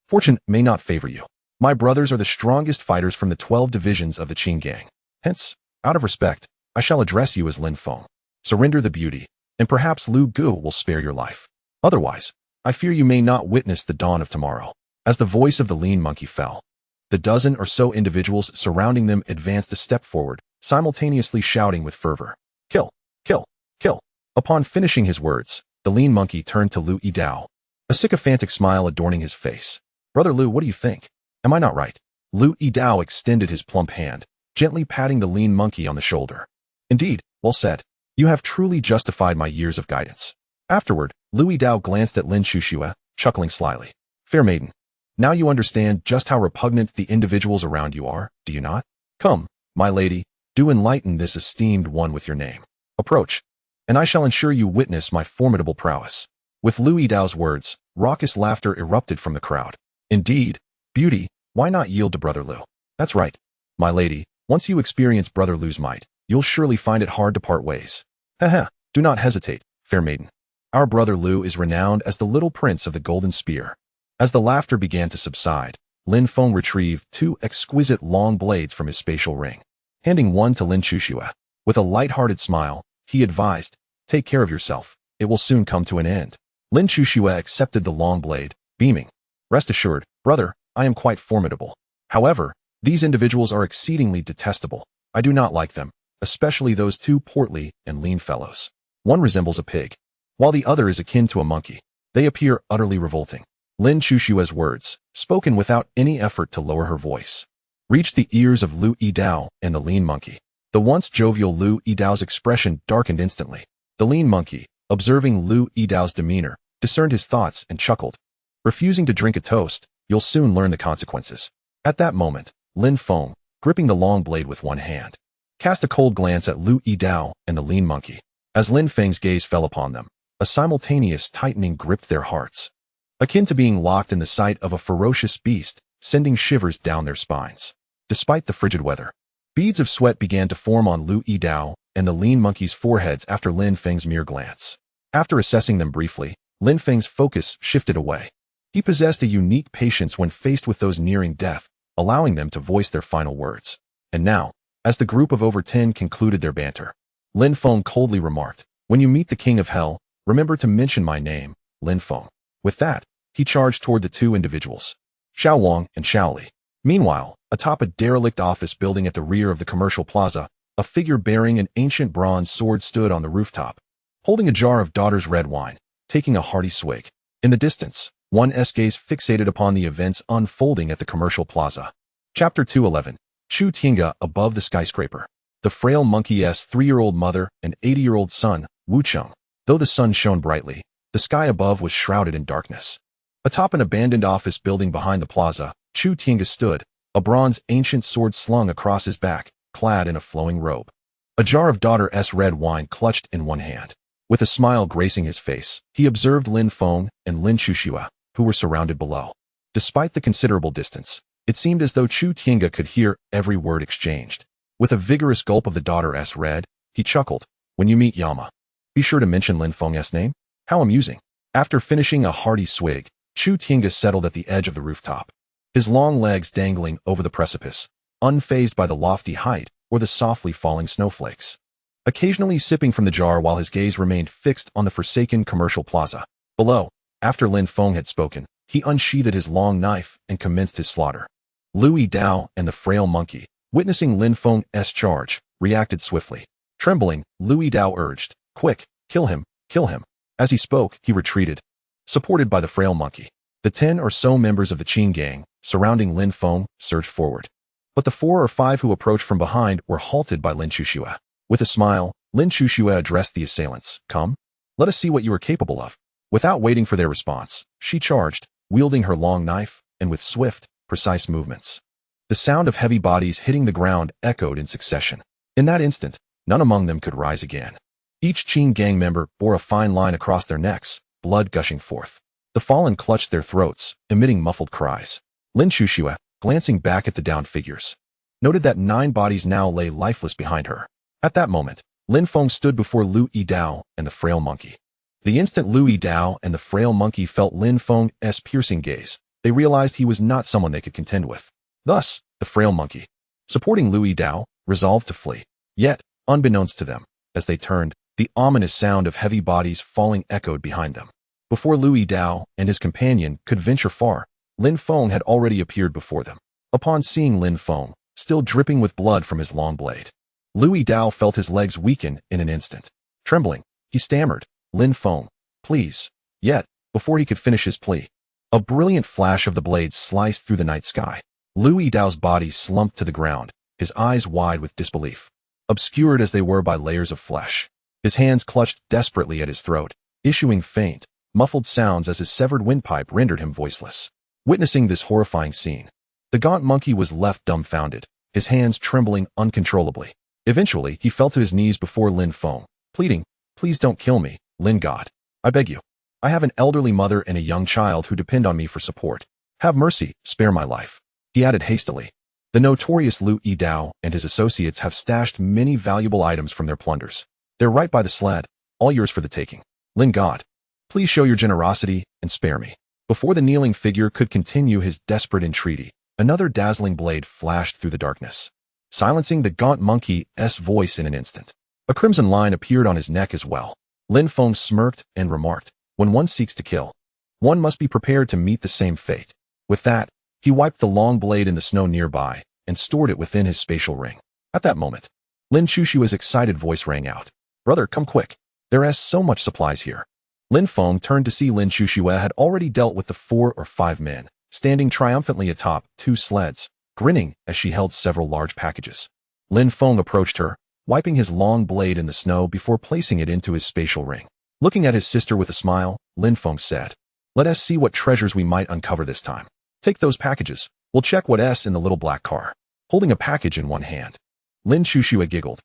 fortune may not favor you. My brothers are the strongest fighters from the 12 divisions of the Qing gang. Hence, out of respect, I shall address you as Lin Feng. Surrender the beauty, and perhaps Lu Gu will spare your life. Otherwise, I fear you may not witness the dawn of tomorrow. As the voice of the lean monkey fell, the dozen or so individuals surrounding them advanced a step forward, simultaneously shouting with fervor, "Kill! Kill! Kill!" Upon finishing his words, the lean monkey turned to Lu Yidao, a sycophantic smile adorning his face. "Brother Lu, what do you think? Am I not right?" Lu Yidao extended his plump hand, gently patting the lean monkey on the shoulder. "Indeed, well said. You have truly justified my years of guidance." Afterward, Lu Yidao glanced at Lin Chuxua, chuckling slyly. "Fair maiden, now you understand just how repugnant the individuals around you are, do you not? Come, my lady, do enlighten this esteemed one with your name. Approach, and I shall ensure you witness my formidable prowess." With Lu Yidao's words, raucous laughter erupted from the crowd. "Indeed, beauty, why not yield to Brother Lu? That's right, my lady, once you experience Brother Lu's might, you'll surely find it hard to part ways. Haha, do not hesitate, fair maiden. Our Brother Lu is renowned as the little prince of the golden spear." As the laughter began to subside, Lin Feng retrieved 2 exquisite long blades from his spatial ring. Handing one to Lin Chuxua, with a light-hearted smile, he advised, "Take care of yourself, it will soon come to an end." Lin Chuxua accepted the long blade, beaming. "Rest assured, brother, I am quite formidable. However, these individuals are exceedingly detestable. I do not like them, especially those 2 portly and lean fellows. One resembles a pig, while the other is akin to a monkey. They appear utterly revolting." Lin Chuxua's words, spoken without any effort to lower her voice, reached the ears of Lu Yidao and the lean monkey. The once jovial Lu Yidao's expression darkened instantly. The lean monkey, observing Lu Yidao's demeanor, discerned his thoughts and chuckled. Refusing to drink a toast, you'll soon learn the consequences. At that moment, Lin Feng, gripping the long blade with one hand, cast a cold glance at Lu Yidao and the lean monkey. As Lin Feng's gaze fell upon them, a simultaneous tightening gripped their hearts, akin to being locked in the sight of a ferocious beast, sending shivers down their spines. Despite the frigid weather, beads of sweat began to form on Lu Yidao and the lean monkey's foreheads after Lin Feng's mere glance. After assessing them briefly, Lin Feng's focus shifted away. He possessed a unique patience when faced with those nearing death, allowing them to voice their final words. And now, as the group of over 10 concluded their banter, Lin Feng coldly remarked, "When you meet the king of hell, remember to mention my name, Lin Feng." With that, he charged toward the two individuals, Xiao Wang and Xiao Li. Meanwhile, atop a derelict office building at the rear of the commercial plaza, a figure bearing an ancient bronze sword stood on the rooftop, holding a jar of daughter's red wine, taking a hearty swig. In the distance, one's gaze fixated upon the events unfolding at the commercial plaza. Chapter 211. Chu Tiange above the skyscraper. The frail monkey's 3-year-old mother and 80-year-old son, Wu Cheng. Though the sun shone brightly, the sky above was shrouded in darkness. Atop an abandoned office building behind the plaza, Chu Tiange stood, a bronze ancient sword slung across his back, clad in a flowing robe. A jar of daughter's red wine clutched in one hand. With a smile gracing his face, he observed Lin Feng and Lin Chuxue, who were surrounded below. Despite the considerable distance, it seemed as though Chu Tiange could hear every word exchanged. With a vigorous gulp of the daughter's red, he chuckled, "When you meet Yama, be sure to mention Lin Feng's name." How amusing. After finishing a hearty swig, Chu Tiange settled at the edge of the rooftop, his long legs dangling over the precipice, unfazed by the lofty height or the softly falling snowflakes, occasionally sipping from the jar while his gaze remained fixed on the forsaken commercial plaza. Below, after Lin Feng had spoken, he unsheathed his long knife and commenced his slaughter. Lu Yidao and the frail monkey, witnessing Lin Feng's charge, reacted swiftly. Trembling, Lu Yidao urged, "Quick, kill him, kill him." As he spoke, he retreated, supported by the frail monkey. The 10 or so members of the Qin gang, surrounding Lin Feng, surged forward. But the 4 or 5 who approached from behind were halted by Lin Chuxue. With a smile, Lin Chuxue addressed the assailants. "Come, let us see what you are capable of." Without waiting for their response, she charged, wielding her long knife, and with swift, precise movements. The sound of heavy bodies hitting the ground echoed in succession. In that instant, none among them could rise again. Each Qin gang member bore a fine line across their necks, blood gushing forth. The fallen clutched their throats, emitting muffled cries. Lin Chuxue, glancing back at the downed figures, noted that 9 bodies now lay lifeless behind her. At that moment, Lin Feng stood before Lu Yidao and the frail monkey. The instant Lu Yidao and the frail monkey felt Lin Feng's piercing gaze, they realized he was not someone they could contend with. Thus, the frail monkey, supporting Lu Yidao, resolved to flee. Yet, unbeknownst to them, as they turned, the ominous sound of heavy bodies falling echoed behind them. Before Lu Yidao and his companion could venture far, Lin Feng had already appeared before them. Upon seeing Lin Feng, still dripping with blood from his long blade, Lu Yidao felt his legs weaken in an instant. Trembling, he stammered, "Lin Feng, please." Yet, before he could finish his plea, a brilliant flash of the blade sliced through the night sky. Lu Yidao's body slumped to the ground, his eyes wide with disbelief, obscured as they were by layers of flesh. His hands clutched desperately at his throat, issuing faint, muffled sounds as his severed windpipe rendered him voiceless. Witnessing this horrifying scene, the gaunt monkey was left dumbfounded, his hands trembling uncontrollably. Eventually, he fell to his knees before Lin Feng, pleading, "Please don't kill me, Lin God. I beg you. I have an elderly mother and a young child who depend on me for support. Have mercy, spare my life." He added hastily, "The notorious Lu Yidao and his associates have stashed many valuable items from their plunders. They're right by the sled, all yours for the taking. Lin God, please show your generosity and spare me." Before the kneeling figure could continue his desperate entreaty, another dazzling blade flashed through the darkness, silencing the gaunt monkey's voice in an instant. A crimson line appeared on his neck as well. Lin Feng smirked and remarked, "When one seeks to kill, one must be prepared to meet the same fate." With that, he wiped the long blade in the snow nearby and stored it within his spatial ring. At that moment, Lin Chuxue's excited voice rang out, "Brother, come quick. There is so much supplies here." Lin Feng turned to see Lin Chuxue had already dealt with the 4 or 5 men, standing triumphantly atop 2 sleds, grinning as she held several large packages. Lin Feng approached her, wiping his long blade in the snow before placing it into his spatial ring. Looking at his sister with a smile, Lin Feng said, "Let us see what treasures we might uncover this time. Take those packages. We'll check what's in the little black car." Holding a package in one hand, Lin Shushua giggled.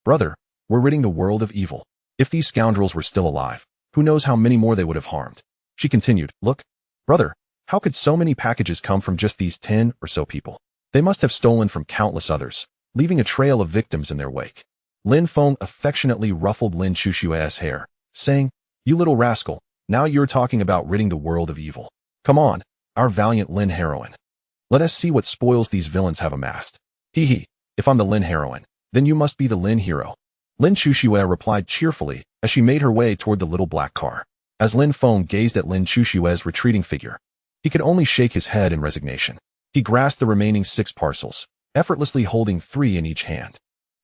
Brother, we're ridding the world of evil. If these scoundrels were still alive, who knows how many more they would have harmed." She continued, "Look, brother, how could so many packages come from just these 10 or so people? They must have stolen from countless others, leaving a trail of victims in their wake." Lin Feng affectionately ruffled Lin Shushua's hair, saying, "You little rascal, now you're talking about ridding the world of evil. Come on, our valiant Lin heroine. Let us see what spoils these villains have amassed." If I'm the Lin heroine, then you must be the Lin hero." Lin Shushua replied cheerfully as she made her way toward the little black car. As Lin Feng gazed at Lin Shushua's retreating figure, he could only shake his head in resignation. He grasped the remaining 6 parcels, effortlessly holding 3 in each hand.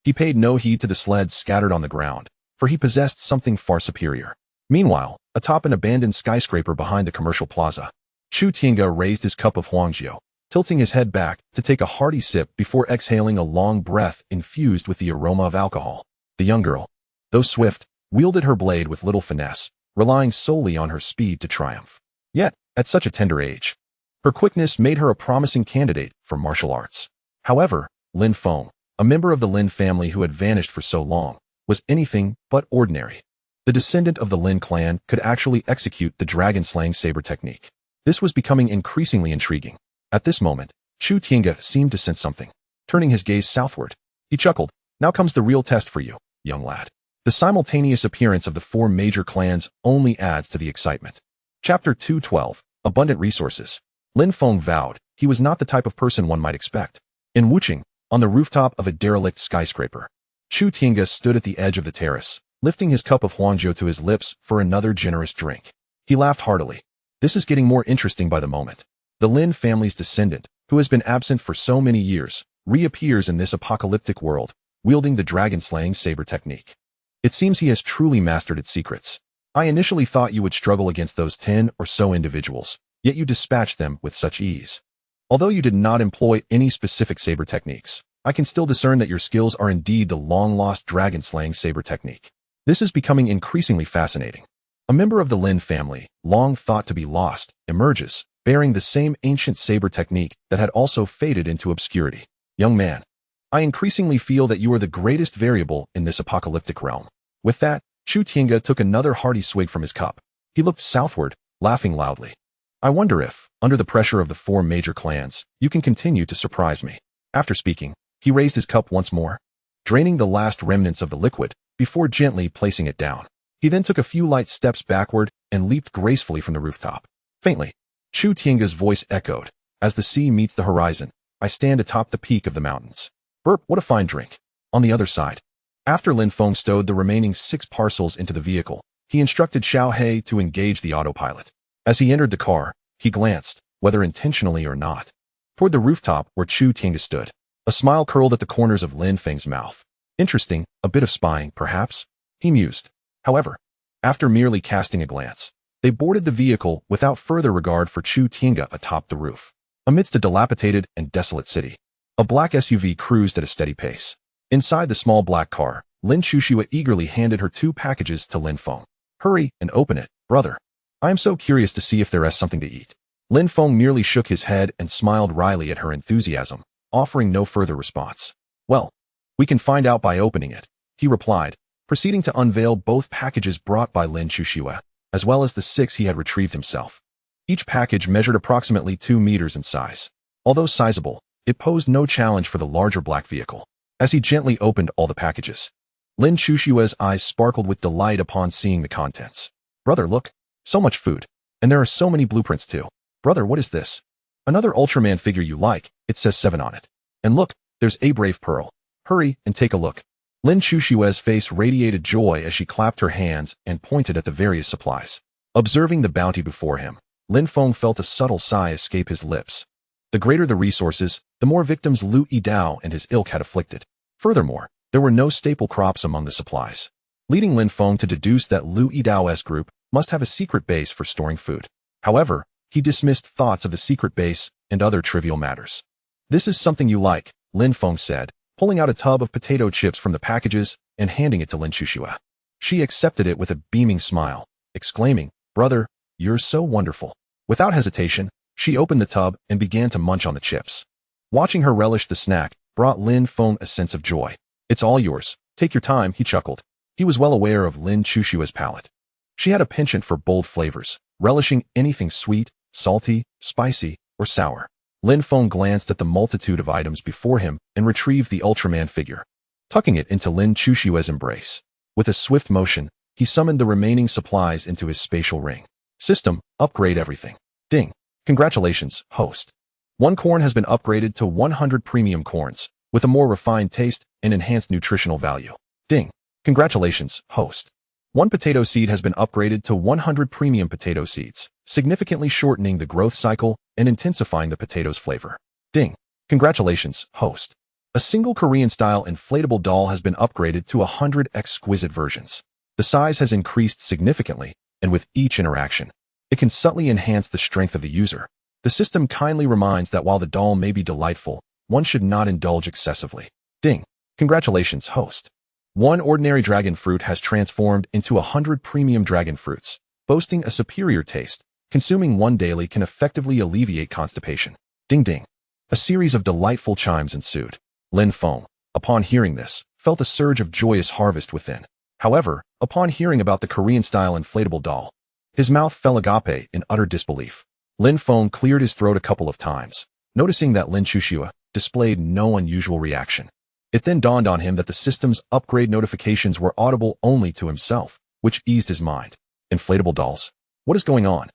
He paid no heed to the sleds scattered on the ground, for he possessed something far superior. Meanwhile, atop an abandoned skyscraper behind the commercial plaza, Chu Tiange raised his cup of huangjiu, tilting his head back to take a hearty sip before exhaling a long breath infused with the aroma of alcohol. The young girl, though swift, wielded her blade with little finesse, relying solely on her speed to triumph. Yet, at such a tender age, her quickness made her a promising candidate for martial arts. However, Lin Feng, a member of the Lin family who had vanished for so long, was anything but ordinary. The descendant of the Lin clan could actually execute the dragon-slaying saber technique. This was becoming increasingly intriguing. At this moment, Chu Tiange seemed to sense something. Turning his gaze southward, he chuckled, "Now comes the real test for you, young lad." The simultaneous appearance of the 4 major clans only adds to the excitement. Chapter 212, Abundant Resources. Lin Feng vowed he was not the type of person one might expect. In Wuching, on the rooftop of a derelict skyscraper, Chu Tiange stood at the edge of the terrace, lifting his cup of huangjiu to his lips for another generous drink. He laughed heartily. This is getting more interesting by the moment. The Lin family's descendant, who has been absent for so many years, reappears in this apocalyptic world, wielding the dragon-slaying saber technique. It seems he has truly mastered its secrets. I initially thought you would struggle against those 10 or so individuals, yet you dispatched them with such ease. Although you did not employ any specific saber techniques, I can still discern that your skills are indeed the long-lost dragon-slaying saber technique. This is becoming increasingly fascinating. A member of the Lin family, long thought to be lost, emerges, bearing the same ancient saber technique that had also faded into obscurity. Young man, I increasingly feel that you are the greatest variable in this apocalyptic realm. With that, Chu Tiange took another hearty swig from his cup. He looked southward, laughing loudly. I wonder if, under the pressure of the 4 major clans, you can continue to surprise me. After speaking, he raised his cup once more, draining the last remnants of the liquid before gently placing it down. He then took a few light steps backward and leaped gracefully from the rooftop. Faintly, Chu Tiange's voice echoed, "As the sea meets the horizon, I stand atop the peak of the mountains." Burp, what a fine drink. On the other side, after Lin Feng stowed the remaining 6 parcels into the vehicle, he instructed Xiao He to engage the autopilot. As he entered the car, he glanced, whether intentionally or not, toward the rooftop where Chu Tiange stood. A smile curled at the corners of Lin Feng's mouth. Interesting, a bit of spying, perhaps? He mused. However, after merely casting a glance, they boarded the vehicle without further regard for Chu Tiange atop the roof. Amidst a dilapidated and desolate city, a black SUV cruised at a steady pace. Inside the small black car, Lin Shushua eagerly handed her 2 packages to Lin Feng. "Hurry and open it, brother. I am so curious to see if there is something to eat." Lin Feng merely shook his head and smiled wryly at her enthusiasm, offering no further response. "Well, we can find out by opening it," he replied, proceeding to unveil both packages brought by Lin Shushua, as well as the 6 he had retrieved himself. Each package measured approximately 2 meters in size. Although sizable, it posed no challenge for the larger black vehicle. As he gently opened all the packages, Lin Shushua's eyes sparkled with delight upon seeing the contents. "Brother, look, so much food. And there are so many blueprints too. Brother, what is this?" "Another Ultraman figure you like, it says 7 on it. And look, there's a brave pearl. Hurry and take a look." Lin Shushua's face radiated joy as she clapped her hands and pointed at the various supplies. Observing the bounty before him, Lin Feng felt a subtle sigh escape his lips. The greater the resources, the more victims Lu Yidao and his ilk had afflicted. Furthermore, there were no staple crops among the supplies, leading Lin Feng to deduce that Lu Yidao's group must have a secret base for storing food. However, he dismissed thoughts of the secret base and other trivial matters. "This is something you like," Lin Feng said, pulling out a tub of potato chips from the packages and handing it to Lin Shushua. She accepted it with a beaming smile, exclaiming, "Brother, you're so wonderful." Without hesitation, she opened the tub and began to munch on the chips. Watching her relish the snack brought Lin Feng a sense of joy. "It's all yours. Take your time," he chuckled. He was well aware of Lin Chushua's palate. She had a penchant for bold flavors, relishing anything sweet, salty, spicy, or sour. Lin Feng glanced at the multitude of items before him and retrieved the Ultraman figure, tucking it into Lin Chushua's embrace. With a swift motion, he summoned the remaining supplies into his spatial ring. System, upgrade everything. Ding. Congratulations, host. 1 corn has been upgraded to 100 premium corns, with a more refined taste and enhanced nutritional value. Ding. Congratulations, host. 1 potato seed has been upgraded to 100 premium potato seeds, significantly shortening the growth cycle and intensifying the potato's flavor. Ding. Congratulations, host. A single Korean-style inflatable doll has been upgraded to 100 exquisite versions. The size has increased significantly, and with each interaction, it can subtly enhance the strength of the user. The system kindly reminds that while the doll may be delightful, one should not indulge excessively. Ding. Congratulations, host. 1 ordinary dragon fruit has transformed into 100 premium dragon fruits, boasting a superior taste. Consuming 1 daily can effectively alleviate constipation. Ding ding. A series of delightful chimes ensued. Lin Feng, upon hearing this, felt a surge of joyous harvest within. However, upon hearing about the Korean-style inflatable doll, his mouth fell agape in utter disbelief. Lin Feng cleared his throat a couple of times, noticing that Lin Chushua displayed no unusual reaction. It then dawned on him that the system's upgrade notifications were audible only to himself, which eased his mind. Inflatable dolls? What is going on?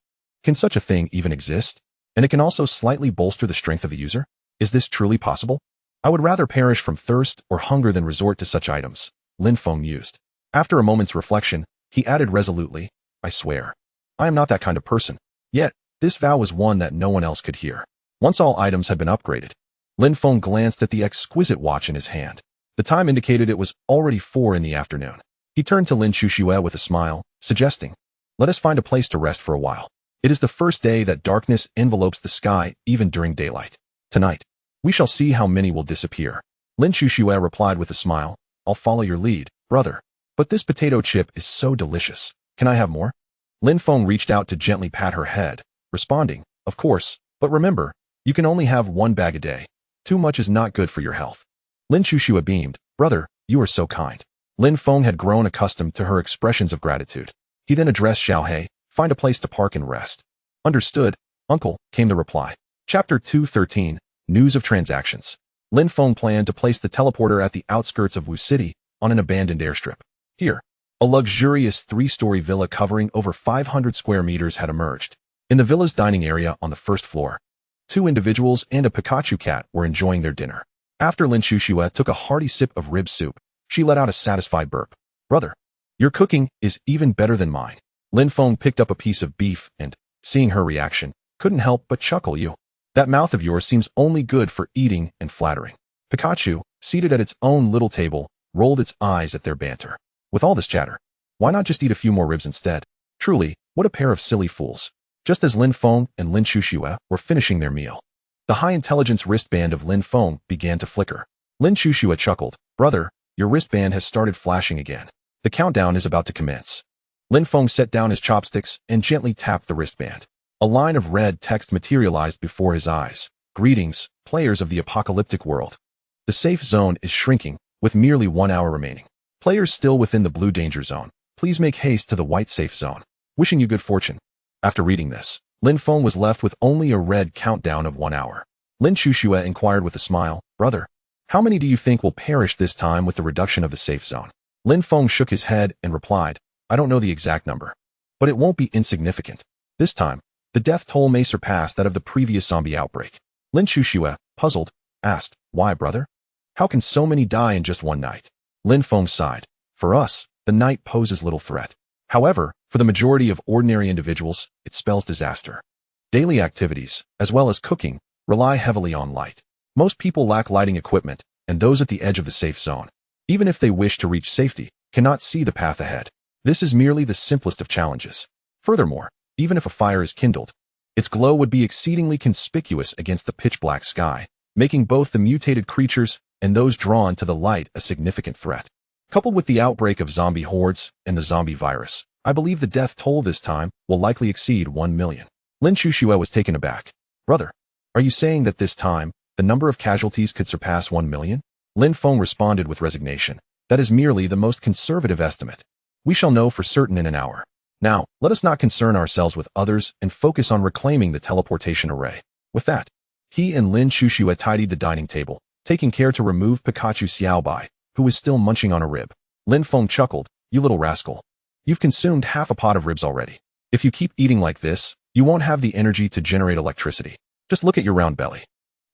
Can such a thing even exist? And it can also slightly bolster the strength of the user? Is this truly possible? I would rather perish from thirst or hunger than resort to such items, Lin Feng mused. After a moment's reflection, he added resolutely, "I swear, I am not that kind of person." Yet, this vow was one that no one else could hear. Once all items had been upgraded, Lin Feng glanced at the exquisite watch in his hand. The time indicated it was already 4 in the afternoon. He turned to Lin Chushue with a smile, suggesting, "Let us find a place to rest for a while. It is the first day that darkness envelopes the sky even during daylight. Tonight, we shall see how many will disappear." Lin Chushue replied with a smile, "I'll follow your lead, brother. But this potato chip is so delicious. Can I have more?" Lin Feng reached out to gently pat her head, responding, "Of course, but remember, you can only have 1 bag a day. Too much is not good for your health." Lin Chushue beamed, "Brother, you are so kind." Lin Feng had grown accustomed to her expressions of gratitude. He then addressed Xiaohei, "Find a place to park and rest." "Understood, uncle," came the reply. Chapter 213, News of Transactions. Lin Feng planned to place the teleporter at the outskirts of Wu City on an abandoned airstrip. Here, a luxurious 3-story villa covering over 500 square meters had emerged. In the villa's dining area on the 1st floor, 2 individuals and a Pikachu cat were enjoying their dinner. After Lin Chushue took a hearty sip of rib soup, she let out a satisfied burp. "Brother, your cooking is even better than mine." Lin Feng picked up a piece of beef and, seeing her reaction, couldn't help but chuckle. "You, that mouth of yours seems only good for eating and flattering." Pikachu, seated at its own little table, rolled its eyes at their banter. "With all this chatter, why not just eat a few more ribs instead?" Truly, what a pair of silly fools. Just as Lin Feng and Lin Chushue were finishing their meal, the high-intelligence wristband of Lin Feng began to flicker. Lin Chushue chuckled, "Brother, your wristband has started flashing again. The countdown is about to commence." Lin Feng set down his chopsticks and gently tapped the wristband. A line of red text materialized before his eyes. "Greetings, players of the apocalyptic world. The safe zone is shrinking, with merely 1 hour remaining. Players still within the blue danger zone, please make haste to the white safe zone. Wishing you good fortune." After reading this, Lin Feng was left with only a red countdown of 1 hour. Lin Chushue inquired with a smile, "Brother, how many do you think will perish this time with the reduction of the safe zone?" Lin Feng shook his head and replied, "I don't know the exact number, but it won't be insignificant. This time, the death toll may surpass that of the previous zombie outbreak." Lin Chushue, puzzled, asked, "Why, brother? How can so many die in just 1 night?" Lin Feng sighed, "For us, the night poses little threat. However, for the majority of ordinary individuals, it spells disaster. Daily activities, as well as cooking, rely heavily on light. Most people lack lighting equipment, and those at the edge of the safe zone, even if they wish to reach safety, cannot see the path ahead. This is merely the simplest of challenges. Furthermore, even if a fire is kindled, its glow would be exceedingly conspicuous against the pitch-black sky, making both the mutated creatures and those drawn to the light a significant threat. Coupled with the outbreak of zombie hordes and the zombie virus, I believe the death toll this time will likely exceed 1 million. Lin Chuxue was taken aback. Brother, are you saying that this time, the number of casualties could surpass 1 million? Lin Feng responded with resignation. That is merely the most conservative estimate. We shall know for certain in an hour. Now, let us not concern ourselves with others and focus on reclaiming the teleportation array. With that, he and Lin Chuxue tidied the dining table, taking care to remove Pikachu Xiaobai, who was still munching on a rib. Lin Feng chuckled, "You little rascal. You've consumed half a pot of ribs already. If you keep eating like this, you won't have the energy to generate electricity. Just look at your round belly."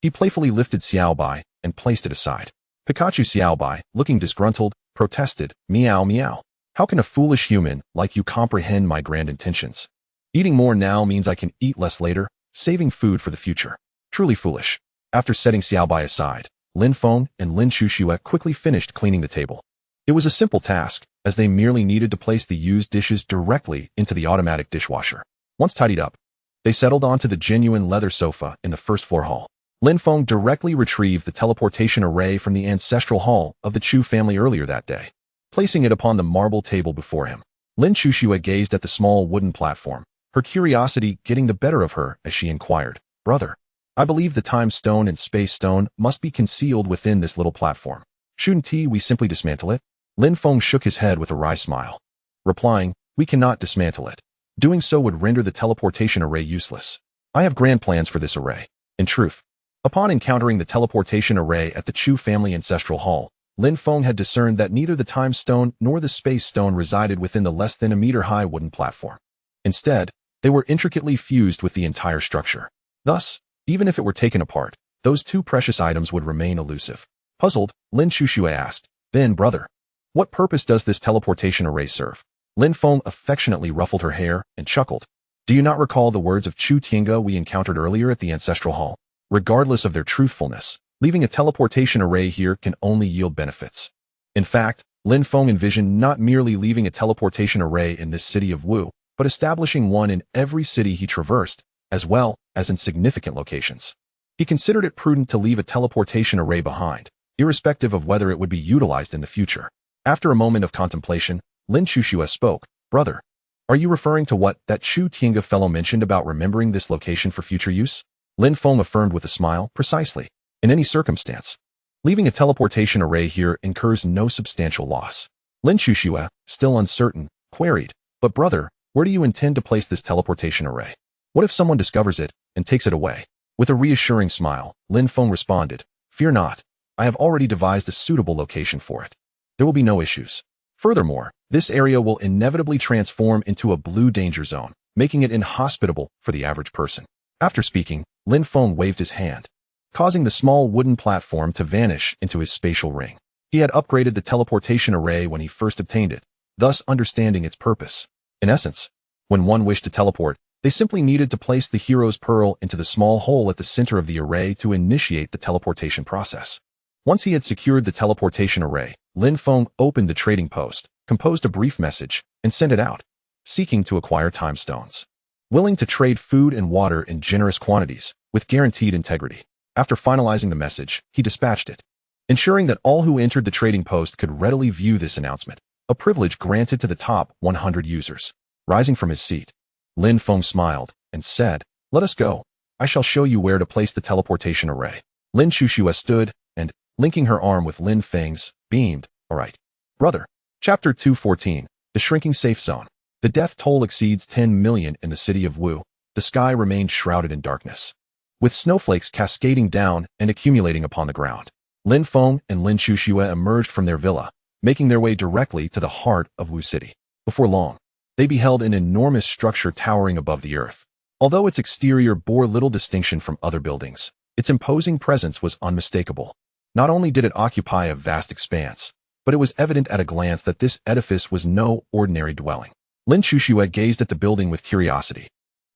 He playfully lifted Xiaobai and placed it aside. Pikachu Xiaobai, looking disgruntled, protested, "Meow meow. How can a foolish human like you comprehend my grand intentions? Eating more now means I can eat less later, saving food for the future. Truly foolish." After setting Xiaobai aside, Lin Feng and Lin Chuxue quickly finished cleaning the table. It was a simple task, as they merely needed to place the used dishes directly into the automatic dishwasher. Once tidied up, they settled onto the genuine leather sofa in the first floor hall. Lin Feng directly retrieved the teleportation array from the ancestral hall of the Chu family earlier that day, placing it upon the marble table before him. Lin Chuxue gazed at the small wooden platform, her curiosity getting the better of her as she inquired, "Brother, I believe the time stone and space stone must be concealed within this little platform. Shouldn't we simply dismantle it?" Lin Feng shook his head with a wry smile, replying, "We cannot dismantle it. Doing so would render the teleportation array useless. I have grand plans for this array." In truth, upon encountering the teleportation array at the Chu family ancestral hall, Lin Feng had discerned that neither the time stone nor the space stone resided within the less than a meter-high wooden platform. Instead, they were intricately fused with the entire structure. Thus, even if it were taken apart, those two precious items would remain elusive. Puzzled, Lin Chuxue asked, "Then, brother, what purpose does this teleportation array serve?" Lin Feng affectionately ruffled her hair and chuckled. "Do you not recall the words of Chu Tiange we encountered earlier at the ancestral hall? Regardless of their truthfulness, leaving a teleportation array here can only yield benefits." In fact, Lin Feng envisioned not merely leaving a teleportation array in this city of Wu, but establishing one in every city he traversed, as well as in significant locations. He considered it prudent to leave a teleportation array behind, irrespective of whether it would be utilized in the future. After a moment of contemplation, Lin Chuxue spoke, "Brother, are you referring to what that Chu Tiange fellow mentioned about remembering this location for future use?" Lin Feng affirmed with a smile, "Precisely. In any circumstance, leaving a teleportation array here incurs no substantial loss." Lin Chuxue, still uncertain, queried, "But brother, where do you intend to place this teleportation array? What if someone discovers it and takes it away?" With a reassuring smile, Lin Feng responded, "Fear not. I have already devised a suitable location for it. There will be no issues. Furthermore, this area will inevitably transform into a blue danger zone, making it inhospitable for the average person." After speaking, Lin Feng waved his hand, causing the small wooden platform to vanish into his spatial ring. He had upgraded the teleportation array when he first obtained it, thus understanding its purpose. In essence, when one wished to teleport, they simply needed to place the hero's pearl into the small hole at the center of the array to initiate the teleportation process. Once he had secured the teleportation array, Lin Feng opened the trading post, composed a brief message, and sent it out, seeking to acquire time stones. Willing to trade food and water in generous quantities, with guaranteed integrity. After finalizing the message, he dispatched it, ensuring that all who entered the trading post could readily view this announcement, a privilege granted to the top 100 users. Rising from his seat, Lin Feng smiled and said, "Let us go. I shall show you where to place the teleportation array." Lin Chuxue stood and, linking her arm with Lin Feng's, beamed, "All right, brother." Chapter 214, The Shrinking Safe Zone. The death toll exceeds 10 million in the city of Wu. The sky remained shrouded in darkness, with snowflakes cascading down and accumulating upon the ground. Lin Feng and Lin Chuxue emerged from their villa, making their way directly to the heart of Wu City. Before long, they beheld an enormous structure towering above the earth. Although its exterior bore little distinction from other buildings, its imposing presence was unmistakable. Not only did it occupy a vast expanse, but it was evident at a glance that this edifice was no ordinary dwelling. Lin Chuxue gazed at the building with curiosity.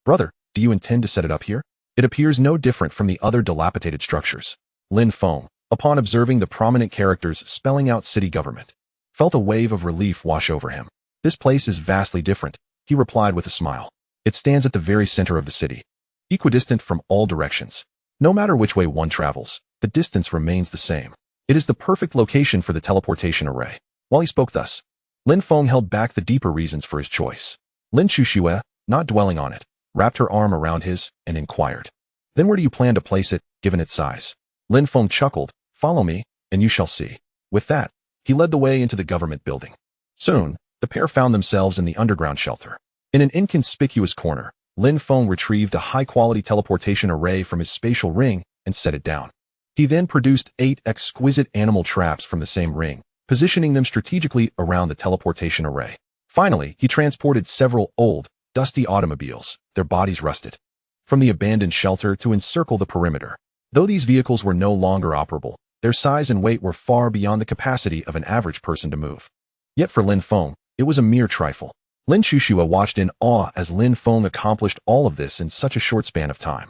"Brother, do you intend to set it up here? It appears no different from the other dilapidated structures." Lin Feng, upon observing the prominent characters spelling out city government, felt a wave of relief wash over him. "This place is vastly different," he replied with a smile. "It stands at the very center of the city, equidistant from all directions. No matter which way one travels, the distance remains the same. It is the perfect location for the teleportation array." While he spoke thus, Lin Feng held back the deeper reasons for his choice. Lin Chuxue, not dwelling on it, wrapped her arm around his and inquired, "Then where do you plan to place it, given its size?" Lin Feng chuckled, "Follow me, and you shall see." With that, he led the way into the government building. Soon, the pair found themselves in the underground shelter. In an inconspicuous corner, Lin Feng retrieved a high-quality teleportation array from his spatial ring and set it down. He then produced 8 exquisite animal traps from the same ring, positioning them strategically around the teleportation array. Finally, he transported several old, dusty automobiles, their bodies rusted, from the abandoned shelter to encircle the perimeter. Though these vehicles were no longer operable, their size and weight were far beyond the capacity of an average person to move. Yet for Lin Feng, it was a mere trifle. Lin Chuxue watched in awe as Lin Feng accomplished all of this in such a short span of time,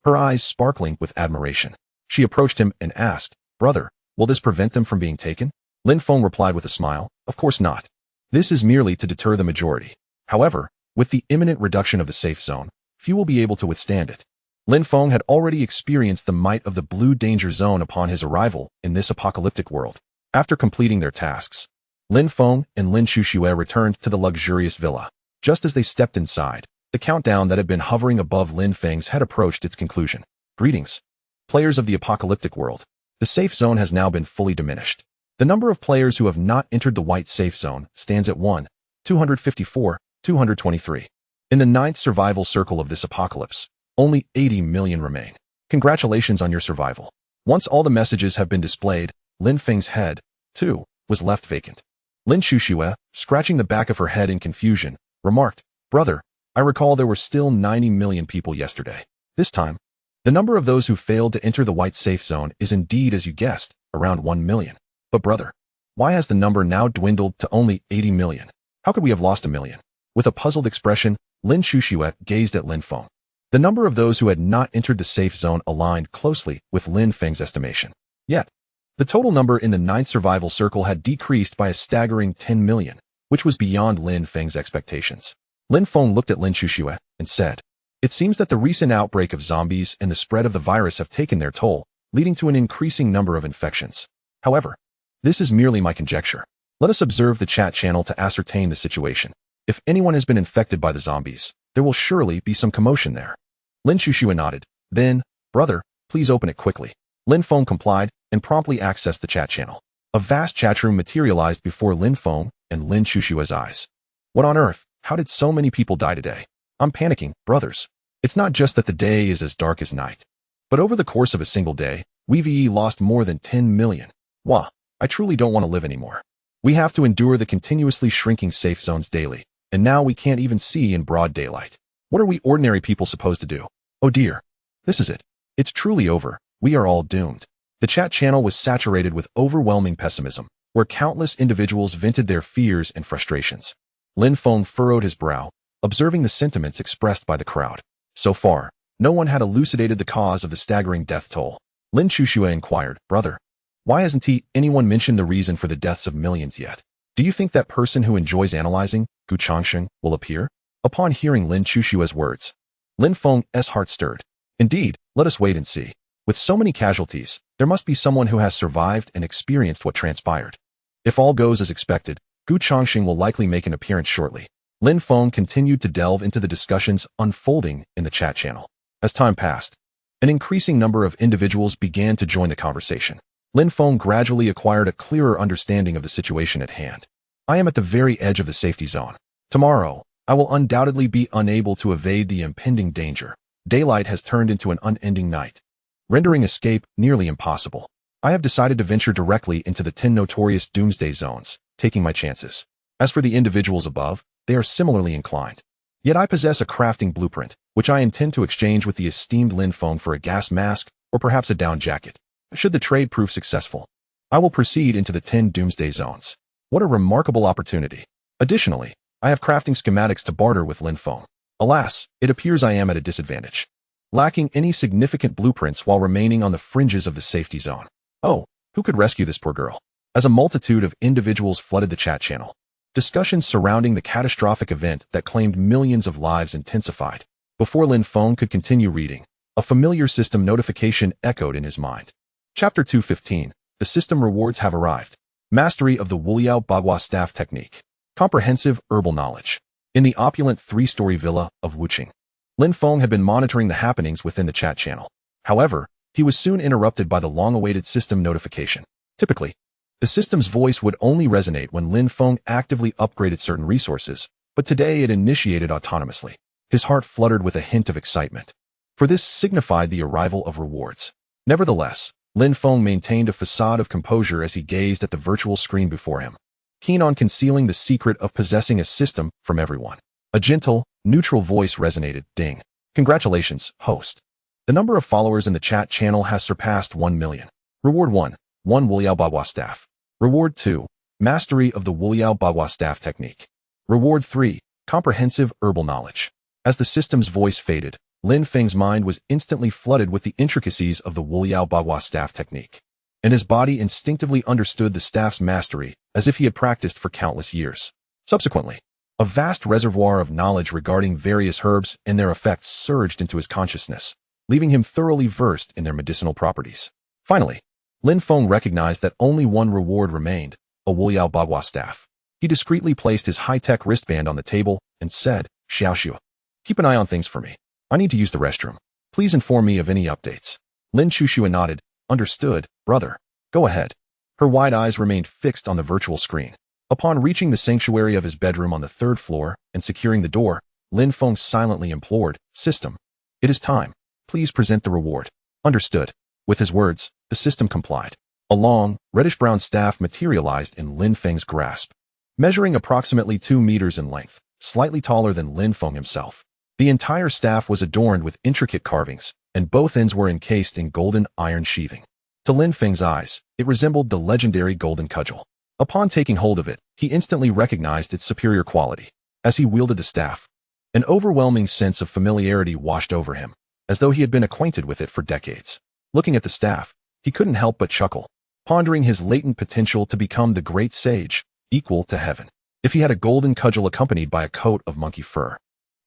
her eyes sparkling with admiration. She approached him and asked, "Brother, will this prevent them from being taken?" Lin Feng replied with a smile, "Of course not. This is merely to deter the majority. However, with the imminent reduction of the safe zone, few will be able to withstand it." Lin Feng had already experienced the might of the blue danger zone upon his arrival in this apocalyptic world. After completing their tasks, Lin Feng and Lin Chuxue returned to the luxurious villa. Just as they stepped inside, the countdown that had been hovering above Lin Feng's head approached its conclusion. "Greetings, players of the apocalyptic world. The safe zone has now been fully diminished. The number of players who have not entered the white safe zone stands at 253. In the 9th survival circle of this apocalypse, only 80 million remain. Congratulations on your survival." Once all the messages have been displayed, Lin Feng's head, too, was left vacant. Lin Chuxue, scratching the back of her head in confusion, remarked, "Brother, I recall there were still 90 million people yesterday. This time, the number of those who failed to enter the white safe zone is indeed, as you guessed, around 1 million. But brother, why has the number now dwindled to only 80 million? How could we have lost 1 million? With a puzzled expression, Lin Chuxue gazed at Lin Feng. The number of those who had not entered the safe zone aligned closely with Lin Feng's estimation. Yet, the total number in the 9th survival circle had decreased by a staggering 10 million, which was beyond Lin Feng's expectations. Lin Feng looked at Lin Chuxue and said, "It seems that the recent outbreak of zombies and the spread of the virus have taken their toll, leading to an increasing number of infections. However, this is merely my conjecture. Let us observe the chat channel to ascertain the situation. If anyone has been infected by the zombies, there will surely be some commotion there." Lin Chuxue nodded. Then, "Brother, please open it quickly." Lin Feng complied and promptly accessed the chat channel. A vast chat room materialized before Lin Feng and Lin Chuxue's eyes. "What on earth? How did so many people die today? I'm panicking, brothers. It's not just that the day is as dark as night, but over the course of a single day, we've lost more than 10 million. Wah, I truly don't want to live anymore. We have to endure the continuously shrinking safe zones daily, and now we can't even see in broad daylight. What are we ordinary people supposed to do? Oh dear. This is it. It's truly over. We are all doomed." The chat channel was saturated with overwhelming pessimism, where countless individuals vented their fears and frustrations. Lin Feng furrowed his brow, observing the sentiments expressed by the crowd. So far, no one had elucidated the cause of the staggering death toll. Lin Chuxue inquired, "Brother, why hasn't anyone mentioned the reason for the deaths of millions yet? Do you think that person who enjoys analyzing, Gu Changsheng, will appear?" Upon hearing Lin Chuxue's words, Lin Feng's heart stirred. "Indeed, let us wait and see. With so many casualties, there must be someone who has survived and experienced what transpired. If all goes as expected, Gu Changsheng will likely make an appearance shortly." Lin Feng continued to delve into the discussions unfolding in the chat channel. As time passed, an increasing number of individuals began to join the conversation. Lin Feng gradually acquired a clearer understanding of the situation at hand. "I am at the very edge of the safety zone. Tomorrow, I will undoubtedly be unable to evade the impending danger. Daylight has turned into an unending night, rendering escape nearly impossible. I have decided to venture directly into the 10 notorious doomsday zones, taking my chances. As for the individuals above, they are similarly inclined. Yet I possess a crafting blueprint, which I intend to exchange with the esteemed Lin Feng for a gas mask or perhaps a down jacket. Should the trade prove successful, I will proceed into the 10 doomsday zones. What a remarkable opportunity. Additionally, I have crafting schematics to barter with Lin Feng. Alas, it appears I am at a disadvantage, lacking any significant blueprints while remaining on the fringes of the safety zone. Oh, who could rescue this poor girl?" As a multitude of individuals flooded the chat channel, discussions surrounding the catastrophic event that claimed millions of lives intensified. Before Lin Feng could continue reading, a familiar system notification echoed in his mind. Chapter 215. The system rewards have arrived. Mastery of the Wuliao Bagua Staff Technique. Comprehensive herbal knowledge. In the opulent three-story villa of Wuqing, Lin Feng had been monitoring the happenings within the chat channel. However, he was soon interrupted by the long-awaited system notification. Typically, the system's voice would only resonate when Lin Feng actively upgraded certain resources, but today it initiated autonomously. His heart fluttered with a hint of excitement, for this signified the arrival of rewards. Nevertheless, Lin Feng maintained a facade of composure as he gazed at the virtual screen before him, keen on concealing the secret of possessing a system from everyone. A gentle, neutral voice resonated. Ding. Congratulations, host. The number of followers in the chat channel has surpassed 1 million. Reward 1. 1 Wuliao Bagua Staff. Reward 2. Mastery of the Wuliao Bagua Staff Technique. Reward 3. Comprehensive herbal knowledge. As the system's voice faded, Lin Feng's mind was instantly flooded with the intricacies of the Wuliao Bagua Staff Technique, and his body instinctively understood the staff's mastery as if he had practiced for countless years. Subsequently, a vast reservoir of knowledge regarding various herbs and their effects surged into his consciousness, leaving him thoroughly versed in their medicinal properties. Finally, Lin Feng recognized that only one reward remained, a Wuliao Bagua staff. He discreetly placed his high-tech wristband on the table and said, Xiaoxue, keep an eye on things for me. I need to use the restroom. Please inform me of any updates. Lin Chuxue nodded. Understood, brother. Go ahead. Her wide eyes remained fixed on the virtual screen. Upon reaching the sanctuary of his bedroom on the 3rd floor and securing the door, Lin Feng silently implored, System, it is time. Please present the reward. Understood. With his words, the system complied. A long, reddish-brown staff materialized in Lin Feng's grasp, measuring approximately 2 meters in length, slightly taller than Lin Feng himself. The entire staff was adorned with intricate carvings, and both ends were encased in golden iron sheathing. To Lin Feng's eyes, it resembled the legendary golden cudgel. Upon taking hold of it, he instantly recognized its superior quality. As he wielded the staff, an overwhelming sense of familiarity washed over him, as though he had been acquainted with it for decades. Looking at the staff, he couldn't help but chuckle, pondering his latent potential to become the great sage, equal to heaven, if he had a golden cudgel accompanied by a coat of monkey fur.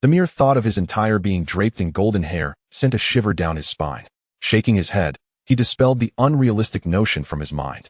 The mere thought of his entire being draped in golden hair sent a shiver down his spine. Shaking his head, he dispelled the unrealistic notion from his mind.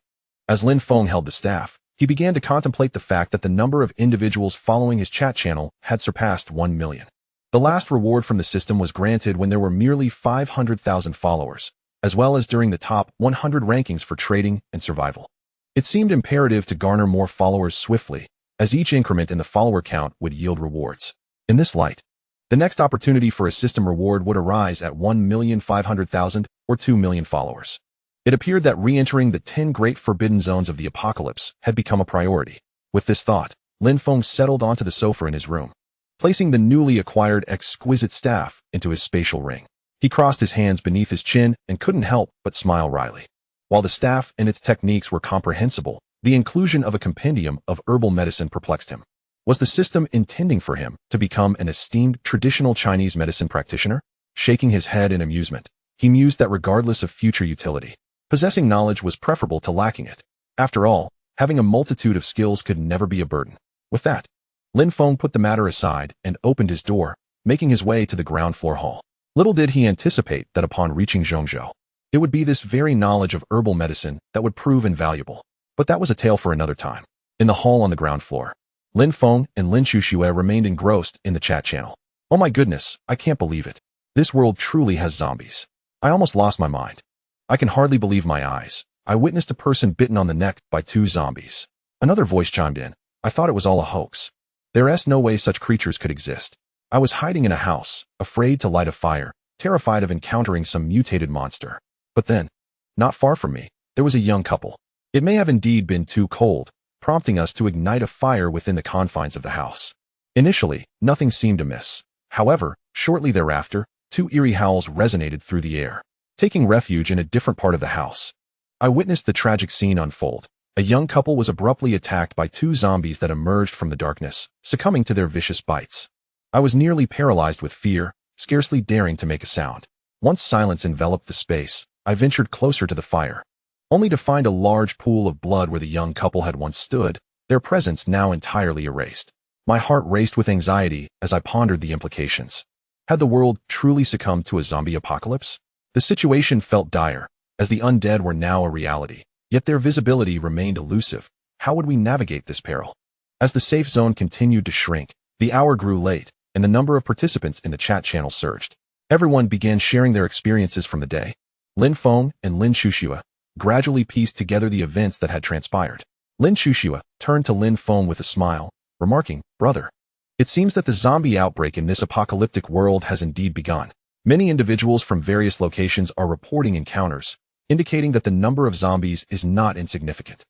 As Lin Feng held the staff, he began to contemplate the fact that the number of individuals following his chat channel had surpassed 1 million. The last reward from the system was granted when there were merely 500,000 followers, as well as during the top 100 rankings for trading and survival. It seemed imperative to garner more followers swiftly, as each increment in the follower count would yield rewards. In this light, the next opportunity for a system reward would arise at 1,500,000 or 2 million followers. It appeared that re-entering the 10 great forbidden zones of the apocalypse had become a priority. With this thought, Lin Feng settled onto the sofa in his room, placing the newly acquired exquisite staff into his spatial ring. He crossed his hands beneath his chin and couldn't help but smile wryly. While the staff and its techniques were comprehensible, the inclusion of a compendium of herbal medicine perplexed him. Was the system intending for him to become an esteemed traditional Chinese medicine practitioner? Shaking his head in amusement, he mused that regardless of future utility, possessing knowledge was preferable to lacking it. After all, having a multitude of skills could never be a burden. With that, Lin Feng put the matter aside and opened his door, making his way to the ground floor hall. Little did he anticipate that upon reaching Zhongzhou, it would be this very knowledge of herbal medicine that would prove invaluable. But that was a tale for another time. In the hall on the ground floor, Lin Feng and Lin Chuxue remained engrossed in the chat channel. Oh my goodness, I can't believe it. This world truly has zombies. I almost lost my mind. I can hardly believe my eyes. I witnessed a person bitten on the neck by 2 zombies. Another voice chimed in. I thought it was all a hoax. There's no way such creatures could exist. I was hiding in a house, afraid to light a fire, terrified of encountering some mutated monster. But then, not far from me, there was a young couple. It may have indeed been too cold, prompting us to ignite a fire within the confines of the house. Initially, nothing seemed amiss. However, shortly thereafter, 2 eerie howls resonated through the air. Taking refuge in a different part of the house, I witnessed the tragic scene unfold. A young couple was abruptly attacked by 2 zombies that emerged from the darkness, succumbing to their vicious bites. I was nearly paralyzed with fear, scarcely daring to make a sound. Once silence enveloped the space, I ventured closer to the fire, only to find a large pool of blood where the young couple had once stood, their presence now entirely erased. My heart raced with anxiety as I pondered the implications. Had the world truly succumbed to a zombie apocalypse? The situation felt dire, as the undead were now a reality, yet their visibility remained elusive, how would we navigate this peril? As the safe zone continued to shrink, the hour grew late, and the number of participants in the chat channel surged. Everyone began sharing their experiences from the day. Lin Feng and Lin Shushua gradually pieced together the events that had transpired. Lin Shushua turned to Lin Feng with a smile, remarking, "Brother, it seems that the zombie outbreak in this apocalyptic world has indeed begun. Many individuals from various locations are reporting encounters, indicating that the number of zombies is not insignificant.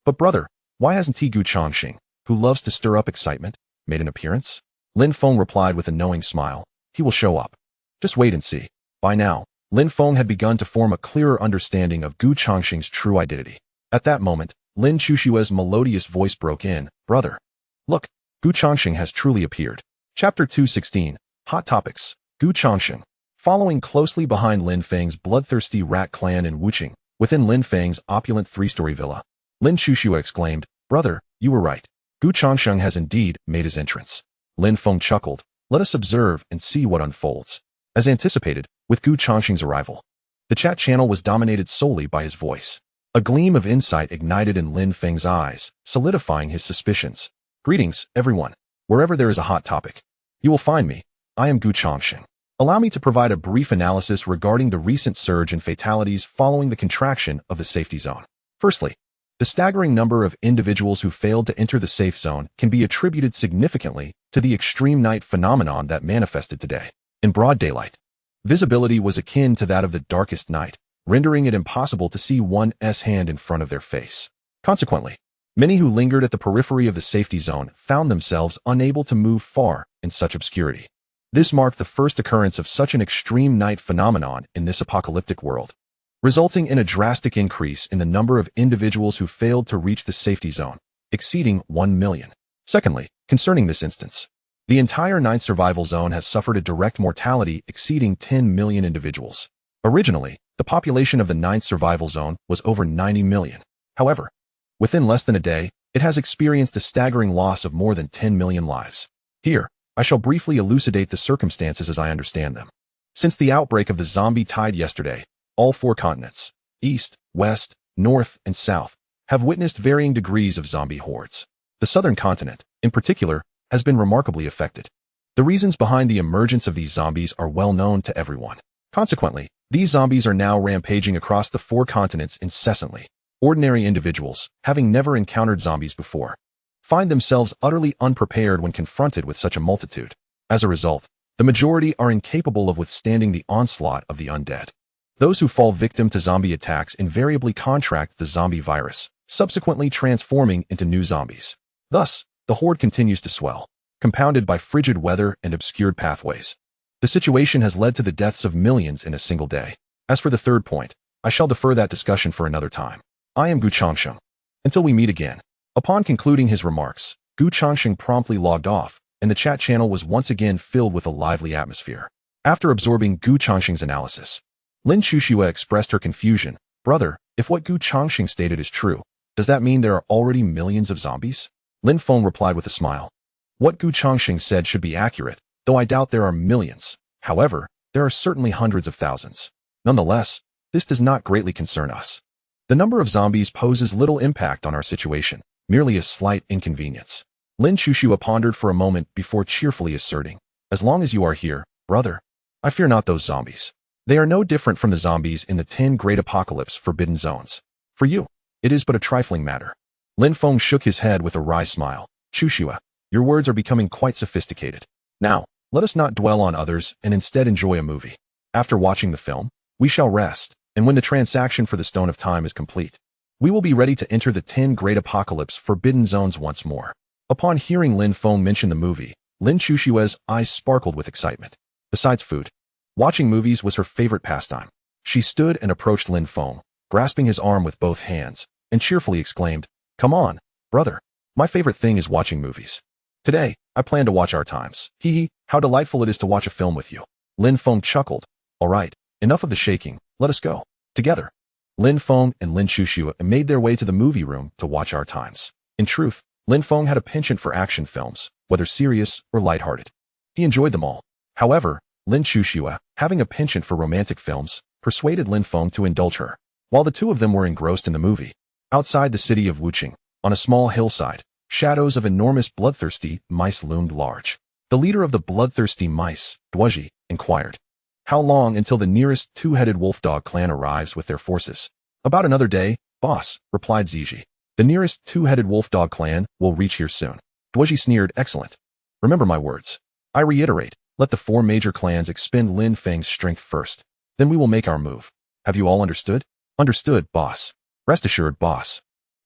But brother, why hasn't Gu Changxing, who loves to stir up excitement, made an appearance?" Lin Feng replied with a knowing smile, "He will show up. Just wait and see." By now, Lin Feng had begun to form a clearer understanding of Gu Changxing's true identity. At that moment, Lin Chushua's melodious voice broke in, "Brother, look, Gu Changxing has truly appeared." Chapter 216, Hot Topics, Gu Changxing. Following closely behind Lin Feng's bloodthirsty rat clan in Wuqing, within Lin Feng's opulent three-story villa, Lin Chushua exclaimed, "Brother, you were right. Gu Changxing has indeed made his entrance." Lin Feng chuckled, "Let us observe and see what unfolds." As anticipated, with Gu Changxing's arrival, the chat channel was dominated solely by his voice. A gleam of insight ignited in Lin Feng's eyes, solidifying his suspicions. "Greetings, everyone. Wherever there is a hot topic, you will find me. I am Gu Changxing. Allow me to provide a brief analysis regarding the recent surge in fatalities following the contraction of the safety zone. Firstly, the staggering number of individuals who failed to enter the safe zone can be attributed significantly to the extreme night phenomenon that manifested today. In broad daylight, visibility was akin to that of the darkest night, rendering it impossible to see one's hand in front of their face. Consequently, many who lingered at the periphery of the safety zone found themselves unable to move far in such obscurity. This marked the first occurrence of such an extreme night phenomenon in this apocalyptic world, resulting in a drastic increase in the number of individuals who failed to reach the safety zone, exceeding 1 million. Secondly, concerning this instance, the entire ninth survival zone has suffered a direct mortality exceeding 10 million individuals. Originally, the population of the ninth survival zone was over 90 million. However, within less than a day, it has experienced a staggering loss of more than 10 million lives. Here, I shall briefly elucidate the circumstances as I understand them. Since the outbreak of the zombie tide yesterday, all 4 continents, East, West, North, and South, have witnessed varying degrees of zombie hordes. The southern continent, in particular, has been remarkably affected. The reasons behind the emergence of these zombies are well known to everyone. Consequently, these zombies are now rampaging across the 4 continents incessantly. Ordinary individuals, having never encountered zombies before, find themselves utterly unprepared when confronted with such a multitude. As a result, the majority are incapable of withstanding the onslaught of the undead. Those who fall victim to zombie attacks invariably contract the zombie virus, subsequently transforming into new zombies. Thus, the horde continues to swell, compounded by frigid weather and obscured pathways. The situation has led to the deaths of millions in a single day. As for the third point, I shall defer that discussion for another time. I am Gu Changxing. Until we meet again. Upon concluding his remarks, Gu Changxing promptly logged off, and the chat channel was once again filled with a lively atmosphere. After absorbing Gu Changxing's analysis, Lin Chushua expressed her confusion. "Brother, if what Gu Changxing stated is true, does that mean there are already millions of zombies?" Lin Feng replied with a smile. "What Gu Changxing said should be accurate, though I doubt there are millions. However, there are certainly hundreds of thousands. Nonetheless, this does not greatly concern us. The number of zombies poses little impact on our situation, merely a slight inconvenience." Lin Chushua pondered for a moment before cheerfully asserting, "As long as you are here, brother, I fear not those zombies. They are no different from the zombies in the 10 Great Apocalypse Forbidden Zones. For you, it is but a trifling matter." Lin Feng shook his head with a wry smile. "Chushua, your words are becoming quite sophisticated. Now, let us not dwell on others and instead enjoy a movie. After watching the film, we shall rest, and when the transaction for the Stone of Time is complete, we will be ready to enter the 10 Great Apocalypse Forbidden Zones once more." Upon hearing Lin Feng mention the movie, Lin Chushua's eyes sparkled with excitement. Besides food, watching movies was her favorite pastime. She stood and approached Lin Feng, grasping his arm with both hands, and cheerfully exclaimed, "Come on, brother. My favorite thing is watching movies. Today, I plan to watch Our Times. Hee hee, how delightful it is to watch a film with you." Lin Feng chuckled. "All right, enough of the shaking, let us go." Together, Lin Feng and Lin Chushua made their way to the movie room to watch Our Times. In truth, Lin Feng had a penchant for action films, whether serious or lighthearted. He enjoyed them all. However, Lin Chushua, having a penchant for romantic films, persuaded Lin Feng to indulge her. While the two of them were engrossed in the movie, outside the city of Wuqing, On a small hillside, shadows of enormous bloodthirsty mice loomed large. The leader of the bloodthirsty mice, Duoji, inquired, "How long until the nearest two-headed wolf-dog clan arrives with their forces?" "About another day, boss," replied Ziji. "The nearest two-headed wolf-dog clan will reach here soon." Duoji sneered, "Excellent. Remember my words. I reiterate, let the 4 major clans expend Lin Feng's strength first. Then we will make our move. Have you all understood?" "Understood, boss." "Rest assured, boss.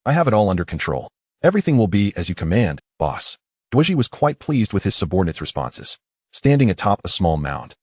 I have it all under control. Everything will be as you command, boss." Duoji was quite pleased with his subordinates' responses. Standing atop a small mound,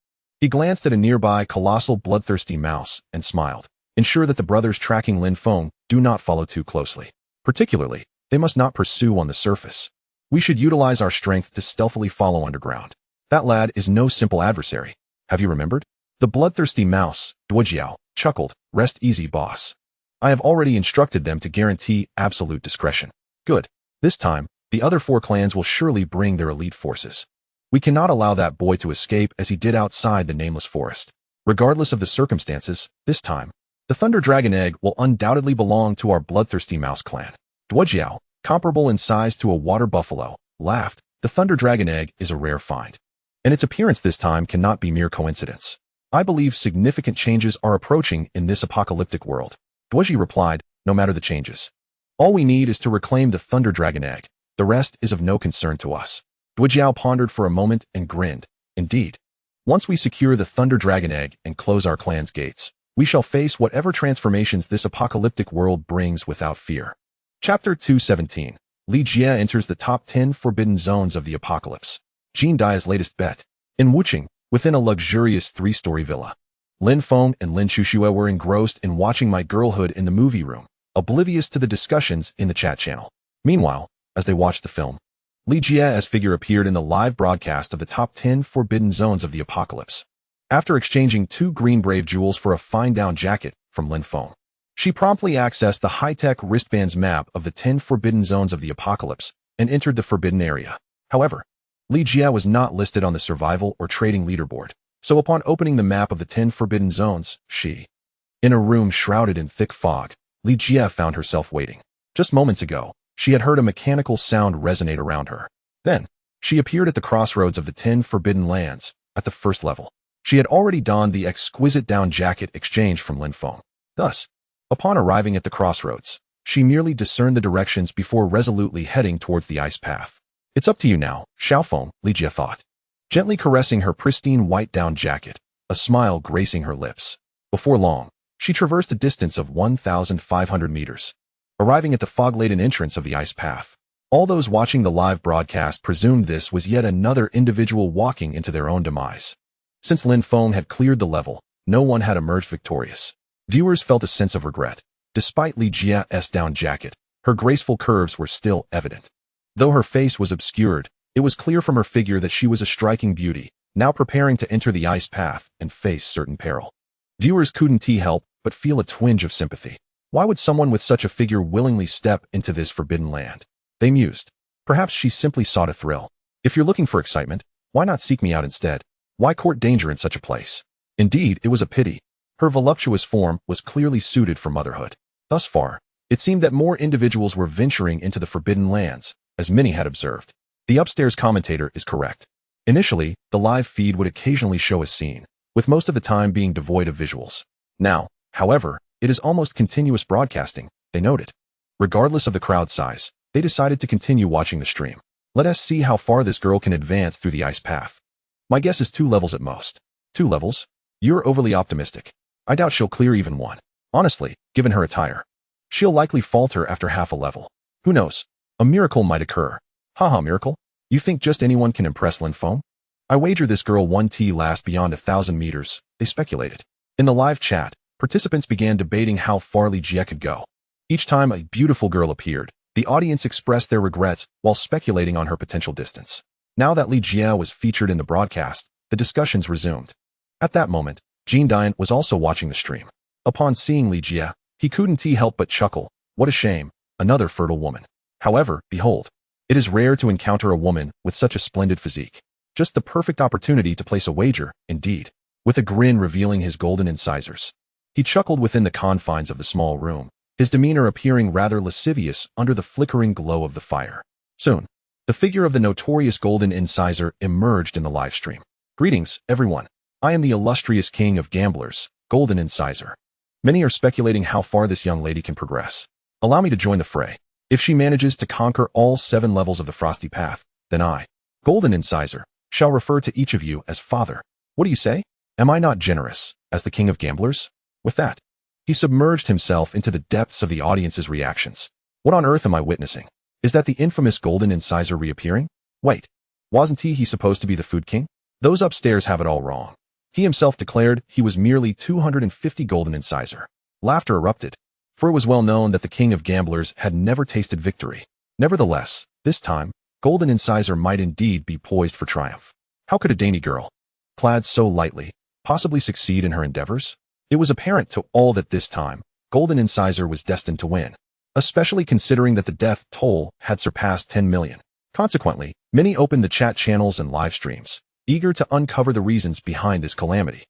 he glanced at a nearby colossal bloodthirsty mouse and smiled. "Ensure that the brothers tracking Lin Feng do not follow too closely. Particularly, they must not pursue on the surface. We should utilize our strength to stealthily follow underground. That lad is no simple adversary. Have you remembered?" The bloodthirsty mouse, Duojiao, chuckled. "Rest easy, boss. I have already instructed them to guarantee absolute discretion." "Good. This time, the other 4 clans will surely bring their elite forces. We cannot allow that boy to escape as he did outside the nameless forest. Regardless of the circumstances, this time, the Thunder Dragon Egg will undoubtedly belong to our bloodthirsty mouse clan." Duojiao, comparable in size to a water buffalo, laughed. "The Thunder Dragon Egg is a rare find, and its appearance this time cannot be mere coincidence. I believe significant changes are approaching in this apocalyptic world." Duoji replied, "No matter the changes. All we need is to reclaim the Thunder Dragon Egg. The rest is of no concern to us." Duojiao pondered for a moment and grinned. "Indeed. Once we secure the Thunder Dragon Egg and close our clan's gates, we shall face whatever transformations this apocalyptic world brings without fear." Chapter 217. Li Jie enters the top 10 forbidden zones of the apocalypse. Jin Dai's latest bet. In Wuching, within a luxurious 3-story villa, Lin Feng and Lin Chuxue were engrossed in watching My Girlhood in the movie room, oblivious to the discussions in the chat channel. Meanwhile, as they watched the film, Li Jie's figure appeared in the live broadcast of the top 10 forbidden zones of the apocalypse. After exchanging 2 green brave jewels for a fine down jacket from Lin Feng, she promptly accessed the high-tech wristband's map of the 10 forbidden zones of the apocalypse and entered the forbidden area. However, Li Jie was not listed on the survival or trading leaderboard, so upon opening the map of the 10 forbidden zones, in a room shrouded in thick fog, Li Jie found herself waiting. Just moments ago, she had heard a mechanical sound resonate around her. Then, she appeared at the crossroads of the 10 forbidden lands, at the first level. She had already donned the exquisite down jacket exchanged from Lin Feng. Thus, upon arriving at the crossroads, she merely discerned the directions before resolutely heading towards the ice path. "It's up to you now, Xiaofeng," Li Jie thought, gently caressing her pristine white down jacket, a smile gracing her lips. Before long, she traversed a distance of 1,500 meters, arriving at the fog-laden entrance of the ice path. All those watching the live broadcast presumed this was yet another individual walking into their own demise. Since Lin Feng had cleared the level, no one had emerged victorious. Viewers felt a sense of regret. Despite Li Jie's down jacket, her graceful curves were still evident. Though her face was obscured, it was clear from her figure that she was a striking beauty, now preparing to enter the ice path and face certain peril. Viewers couldn't help but feel a twinge of sympathy. Why would someone with such a figure willingly step into this forbidden land? They mused. Perhaps she simply sought a thrill. If you're looking for excitement, why not seek me out instead? Why court danger in such a place? Indeed, it was a pity. Her voluptuous form was clearly suited for motherhood. Thus far, it seemed that more individuals were venturing into the forbidden lands, as many had observed. The upstairs commentator is correct. Initially, the live feed would occasionally show a scene, with most of the time being devoid of visuals. Now, however, it is almost continuous broadcasting, they noted. Regardless of the crowd size, they decided to continue watching the stream. Let us see how far this girl can advance through the ice path. My guess is 2 levels at most. 2 levels? You're overly optimistic. I doubt she'll clear even 1. Honestly, given her attire, she'll likely falter after half a level. Who knows? A miracle might occur. Haha, miracle? You think just anyone can impress Lin Feng? I wager this girl won't last beyond 1,000 meters, they speculated. In the live chat, participants began debating how far Li Jie could go. Each time a beautiful girl appeared, the audience expressed their regrets while speculating on her potential distance. Now that Li Jie was featured in the broadcast, the discussions resumed. At that moment, Jin Dai was also watching the stream. Upon seeing Li Jie, he couldn't help but chuckle. What a shame, another fertile woman. However, behold, it is rare to encounter a woman with such a splendid physique. Just the perfect opportunity to place a wager, indeed. With a grin revealing his golden incisors, he chuckled within the confines of the small room. his demeanor appearing rather lascivious under the flickering glow of the fire. Soon, the figure of the notorious Golden Incisor emerged in the live stream. Greetings, everyone. I am the illustrious king of gamblers, Golden Incisor. Many are speculating how far this young lady can progress. Allow me to join the fray. If she manages to conquer all 7 levels of the Frosty Path, then I, Golden Incisor, shall refer to each of you as father. What do you say? Am I not generous, as the king of gamblers? With that, he submerged himself into the depths of the audience's reactions. What on earth am I witnessing? Is that the infamous Golden Incisor reappearing? Wait, wasn't he supposed to be the food king? Those upstairs have it all wrong. He himself declared he was merely 250 Golden Incisor. Laughter erupted, for it was well known that the king of gamblers had never tasted victory. Nevertheless, this time, Golden Incisor might indeed be poised for triumph. How could a dainty girl, clad so lightly, possibly succeed in her endeavors? It was apparent to all that this time, Golden Incisor was destined to win, especially considering that the death toll had surpassed 10 million. Consequently, many opened the chat channels and live streams, eager to uncover the reasons behind this calamity.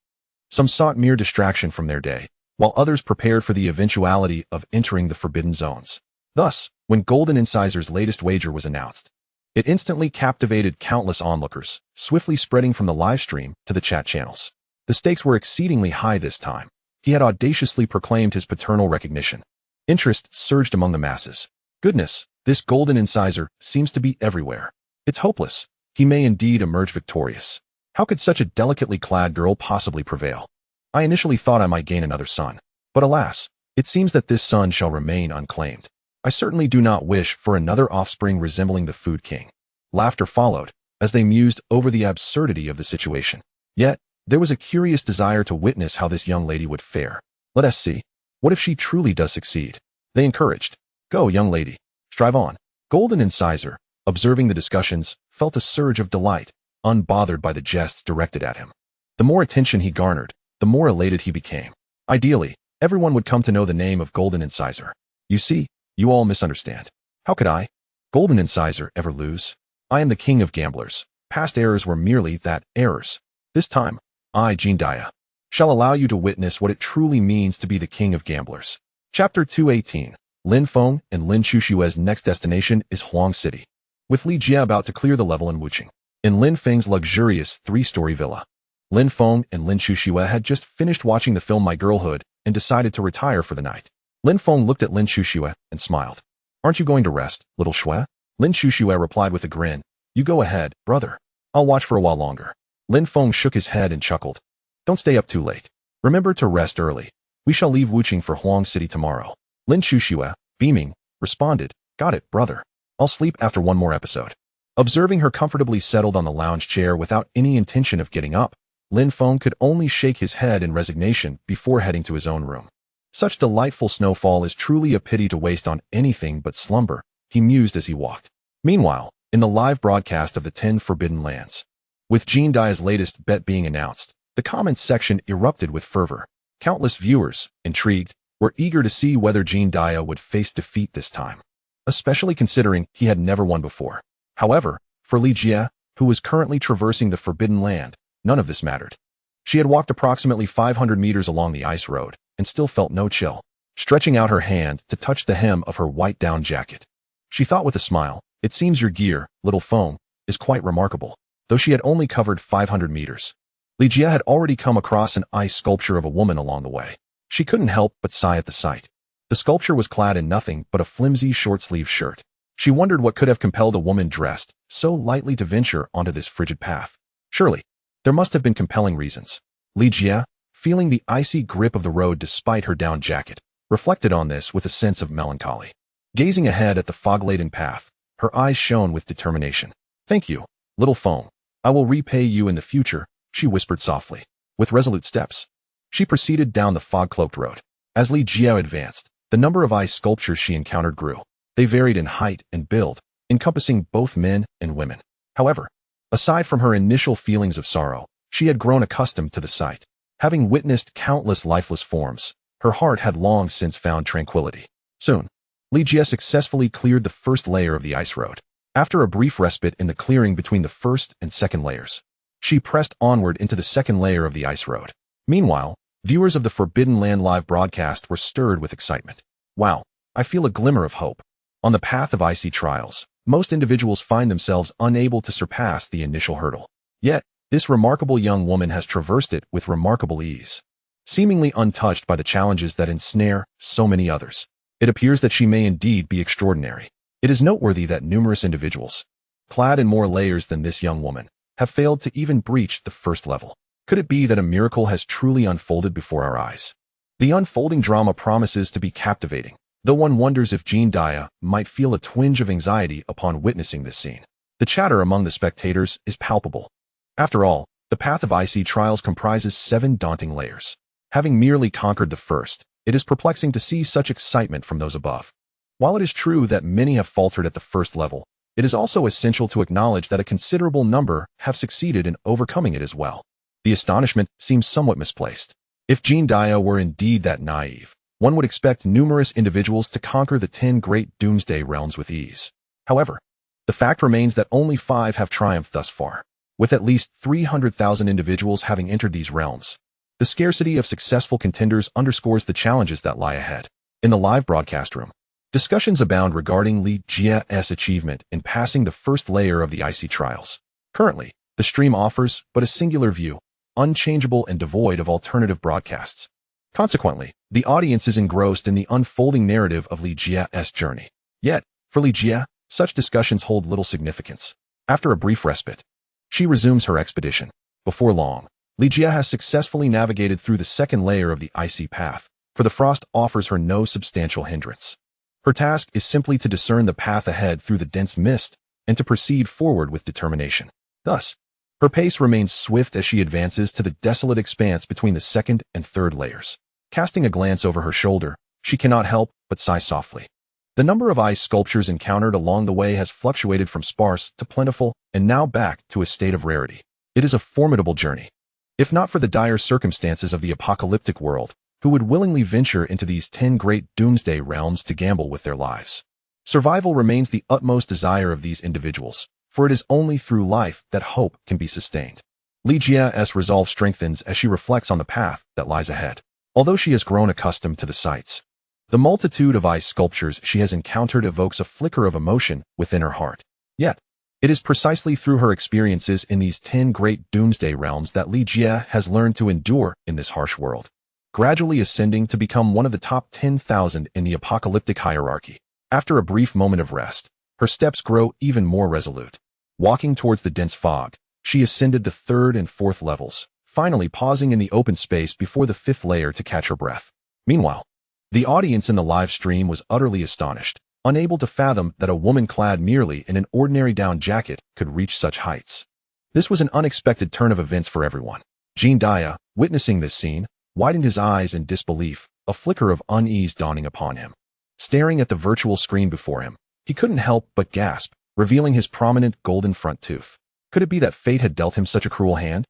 Some sought mere distraction from their day, while others prepared for the eventuality of entering the forbidden zones. Thus, when Golden Incisor's latest wager was announced, it instantly captivated countless onlookers, swiftly spreading from the live stream to the chat channels. The stakes were exceedingly high this time. He had audaciously proclaimed his paternal recognition. Interest surged among the masses. Goodness, this Golden Incisor seems to be everywhere. It's hopeless. He may indeed emerge victorious. How could such a delicately clad girl possibly prevail? I initially thought I might gain another son, but alas, it seems that this son shall remain unclaimed. I certainly do not wish for another offspring resembling the Food King. Laughter followed, as they mused over the absurdity of the situation. Yet, there was a curious desire to witness how this young lady would fare. Let us see. What if she truly does succeed? They encouraged. Go, young lady. Strive on. Golden Incisor, observing the discussions, felt a surge of delight, unbothered by the jests directed at him. The more attention he garnered, the more elated he became. Ideally, everyone would come to know the name of Golden Incisor. You see, you all misunderstand. How could I, Golden Incisor, ever lose? I am the king of gamblers. Past errors were merely that, errors. This time, I, Jean Dia, shall allow you to witness what it truly means to be the king of gamblers. Chapter 218. Lin Feng and Lin Chushue's next destination is Huang City, with Li Jie about to clear the level in Wuqing. In Lin Feng's luxurious 3-story villa, Lin Feng and Lin Chushue had just finished watching the film My Girlhood and decided to retire for the night. Lin Feng looked at Lin Chushue and smiled. Aren't you going to rest, little Shui? Lin Chushue replied with a grin. You go ahead, brother. I'll watch for a while longer. Lin Feng shook his head and chuckled. Don't stay up too late. Remember to rest early. We shall leave Wuqing for Huang City tomorrow. Lin Chushue, beaming, responded, Got it, brother. I'll sleep after one more episode. Observing her comfortably settled on the lounge chair without any intention of getting up, Lin Feng could only shake his head in resignation before heading to his own room. Such delightful snowfall is truly a pity to waste on anything but slumber, he mused as he walked. Meanwhile, in the live broadcast of the 10 Forbidden Lands, with Jean Dia's latest bet being announced, the comments section erupted with fervor. Countless viewers, intrigued, were eager to see whether Jean Dia would face defeat this time, especially considering he had never won before. However, for Li Jie, who was currently traversing the Forbidden Land, none of this mattered. She had walked approximately 500 meters along the ice road and still felt no chill, stretching out her hand to touch the hem of her white down jacket. She thought with a smile, It seems your gear, little Feng, is quite remarkable. Though she had only covered 500 meters, Li Jie had already come across an ice sculpture of a woman along the way. She couldn't help but sigh at the sight. The sculpture was clad in nothing but a flimsy short-sleeved shirt. She wondered what could have compelled a woman dressed so lightly to venture onto this frigid path. Surely, there must have been compelling reasons. Li Jie, feeling the icy grip of the road despite her down jacket, reflected on this with a sense of melancholy. Gazing ahead at the fog-laden path, her eyes shone with determination. Thank you, little Feng. I will repay you in the future, she whispered softly. With resolute steps, she proceeded down the fog-cloaked road. As Li Jie advanced, the number of ice sculptures she encountered grew. They varied in height and build, encompassing both men and women. However, aside from her initial feelings of sorrow, she had grown accustomed to the sight. Having witnessed countless lifeless forms, her heart had long since found tranquility. Soon, Li Jie successfully cleared the first layer of the ice road. After a brief respite in the clearing between the first and second layers, she pressed onward into the second layer of the ice road. Meanwhile, viewers of the Forbidden Land live broadcast were stirred with excitement. Wow, I feel a glimmer of hope. On the path of icy trials, most individuals find themselves unable to surpass the initial hurdle. Yet, this remarkable young woman has traversed it with remarkable ease, seemingly untouched by the challenges that ensnare so many others. It appears that she may indeed be extraordinary. It is noteworthy that numerous individuals, clad in more layers than this young woman, have failed to even breach the first level. Could it be that a miracle has truly unfolded before our eyes? The unfolding drama promises to be captivating, though one wonders if Jean Dia might feel a twinge of anxiety upon witnessing this scene. The chatter among the spectators is palpable. After all, the path of icy trials comprises 7 daunting layers. Having merely conquered the first, it is perplexing to see such excitement from those above. While it is true that many have faltered at the first level, it is also essential to acknowledge that a considerable number have succeeded in overcoming it as well. The astonishment seems somewhat misplaced. If Jean Dia were indeed that naive, one would expect numerous individuals to conquer the 10 great doomsday realms with ease. However, the fact remains that only 5 have triumphed thus far, with at least 300,000 individuals having entered these realms. The scarcity of successful contenders underscores the challenges that lie ahead. In the live broadcast room, discussions abound regarding Li Jia's achievement in passing the first layer of the icy trials. Currently, the stream offers but a singular view, unchangeable and devoid of alternative broadcasts. Consequently, the audience is engrossed in the unfolding narrative of Li Jia's journey. Yet, for Li Jia, such discussions hold little significance. After a brief respite, she resumes her expedition. Before long, Li Jia has successfully navigated through the second layer of the icy path, for the frost offers her no substantial hindrance. Her task is simply to discern the path ahead through the dense mist and to proceed forward with determination. Thus, her pace remains swift as she advances to the desolate expanse between the second and third layers. Casting a glance over her shoulder, she cannot help but sigh softly. The number of ice sculptures encountered along the way has fluctuated from sparse to plentiful and now back to a state of rarity. It is a formidable journey. If not for the dire circumstances of the apocalyptic world, who would willingly venture into these 10 great doomsday realms to gamble with their lives? Survival remains the utmost desire of these individuals, for it is only through life that hope can be sustained. Li Jia's resolve strengthens as she reflects on the path that lies ahead. Although she has grown accustomed to the sights, the multitude of ice sculptures she has encountered evokes a flicker of emotion within her heart. Yet, it is precisely through her experiences in these 10 great doomsday realms that Li Jia has learned to endure in this harsh world, gradually ascending to become one of the top 10,000 in the apocalyptic hierarchy. After a brief moment of rest, her steps grow even more resolute. Walking towards the dense fog, she ascended the 3rd and 4th levels, finally pausing in the open space before the 5th layer to catch her breath. Meanwhile, the audience in the live stream was utterly astonished, unable to fathom that a woman clad merely in an ordinary down jacket could reach such heights. This was an unexpected turn of events for everyone. Jean Dia, witnessing this scene, widened his eyes in disbelief, a flicker of unease dawning upon him. Staring at the virtual screen before him, he couldn't help but gasp, revealing his prominent golden front tooth. Could it be that fate had dealt him such a cruel hand?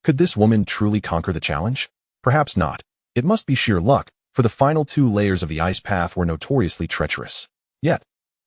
Could this woman truly conquer the challenge? Perhaps not. It must be sheer luck, for the final 2 layers of the ice path were notoriously treacherous. Yet,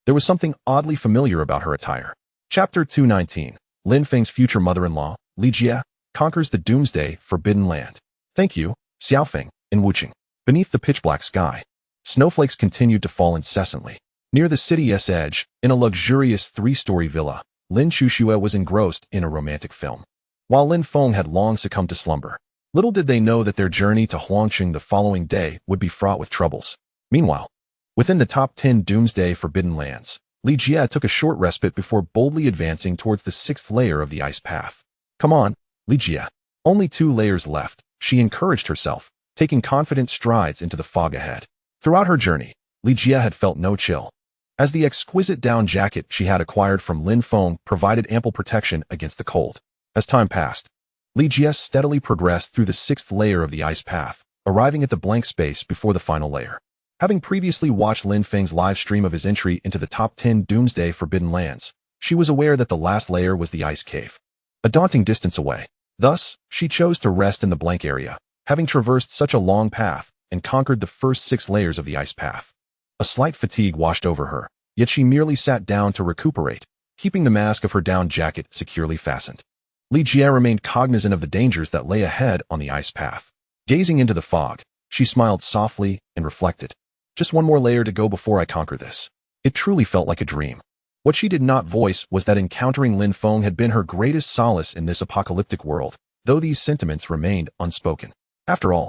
there was something oddly familiar about her attire. Chapter 219, Lin Feng's future mother-in-law, Li Jia, conquers the doomsday forbidden land. Thank you, Xiaofeng, in Wuching. Beneath the pitch-black sky, snowflakes continued to fall incessantly. Near the city's edge, in a luxurious 3-story villa, Lin Chuxue was engrossed in a romantic film, while Lin Feng had long succumbed to slumber. Little did they know that their journey to Huangqing the following day would be fraught with troubles. Meanwhile, within the top 10 doomsday forbidden lands, Li Jia took a short respite before boldly advancing towards the 6th layer of the ice path. Come on, Li Jia. Only 2 layers left, she encouraged herself, taking confident strides into the fog ahead. Throughout her journey, Li Jia had felt no chill, as the exquisite down jacket she had acquired from Lin Feng provided ample protection against the cold. As time passed, Li Jia steadily progressed through the 6th layer of the ice path, arriving at the blank space before the final layer. Having previously watched Lin Feng's live stream of his entry into the top 10 doomsday forbidden lands, she was aware that the last layer was the ice cave, a daunting distance away. Thus, she chose to rest in the blank area, having traversed such a long path and conquered the first 6 layers of the ice path. A slight fatigue washed over her, yet she merely sat down to recuperate, keeping the mask of her down jacket securely fastened. Li Jia remained cognizant of the dangers that lay ahead on the ice path. Gazing into the fog, she smiled softly and reflected. Just one more layer to go before I conquer this. It truly felt like a dream. What she did not voice was that encountering Lin Feng had been her greatest solace in this apocalyptic world, though these sentiments remained unspoken. After all,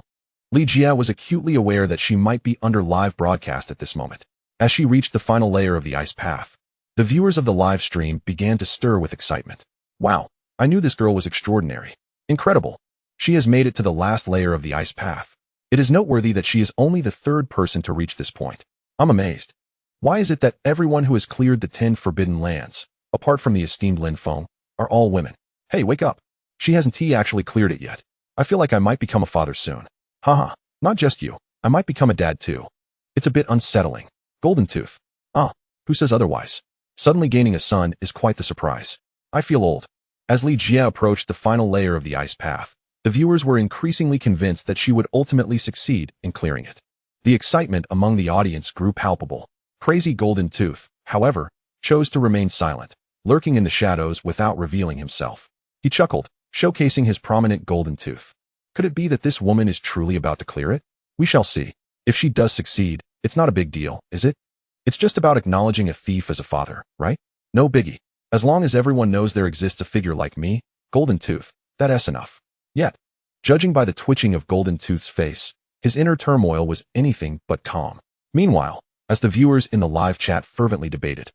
Li Jie was acutely aware that she might be under live broadcast at this moment. As she reached the final layer of the ice path, the viewers of the live stream began to stir with excitement. Wow, I knew this girl was extraordinary. Incredible. She has made it to the last layer of the ice path. It is noteworthy that she is only the third person to reach this point. I'm amazed. Why is it that everyone who has cleared the 10 forbidden lands, apart from the esteemed Lin Feng, are all women? Hey, wake up. She hasn't actually cleared it yet. I feel like I might become a father soon. Haha, not just you. I might become a dad too. It's a bit unsettling. Golden Tooth. Ah, who says otherwise? Suddenly gaining a son is quite the surprise. I feel old. As Li Jie approached the final layer of the ice path, the viewers were increasingly convinced that she would ultimately succeed in clearing it. The excitement among the audience grew palpable. Crazy Golden Tooth, however, chose to remain silent, lurking in the shadows without revealing himself. He chuckled, showcasing his prominent golden tooth. Could it be that this woman is truly about to clear it? We shall see. If she does succeed, it's not a big deal, is it? It's just about acknowledging a thief as a father, right? No biggie. As long as everyone knows there exists a figure like me, Golden Tooth, that's enough. Yet, judging by the twitching of Golden Tooth's face, his inner turmoil was anything but calm. Meanwhile, as the viewers in the live chat fervently debated,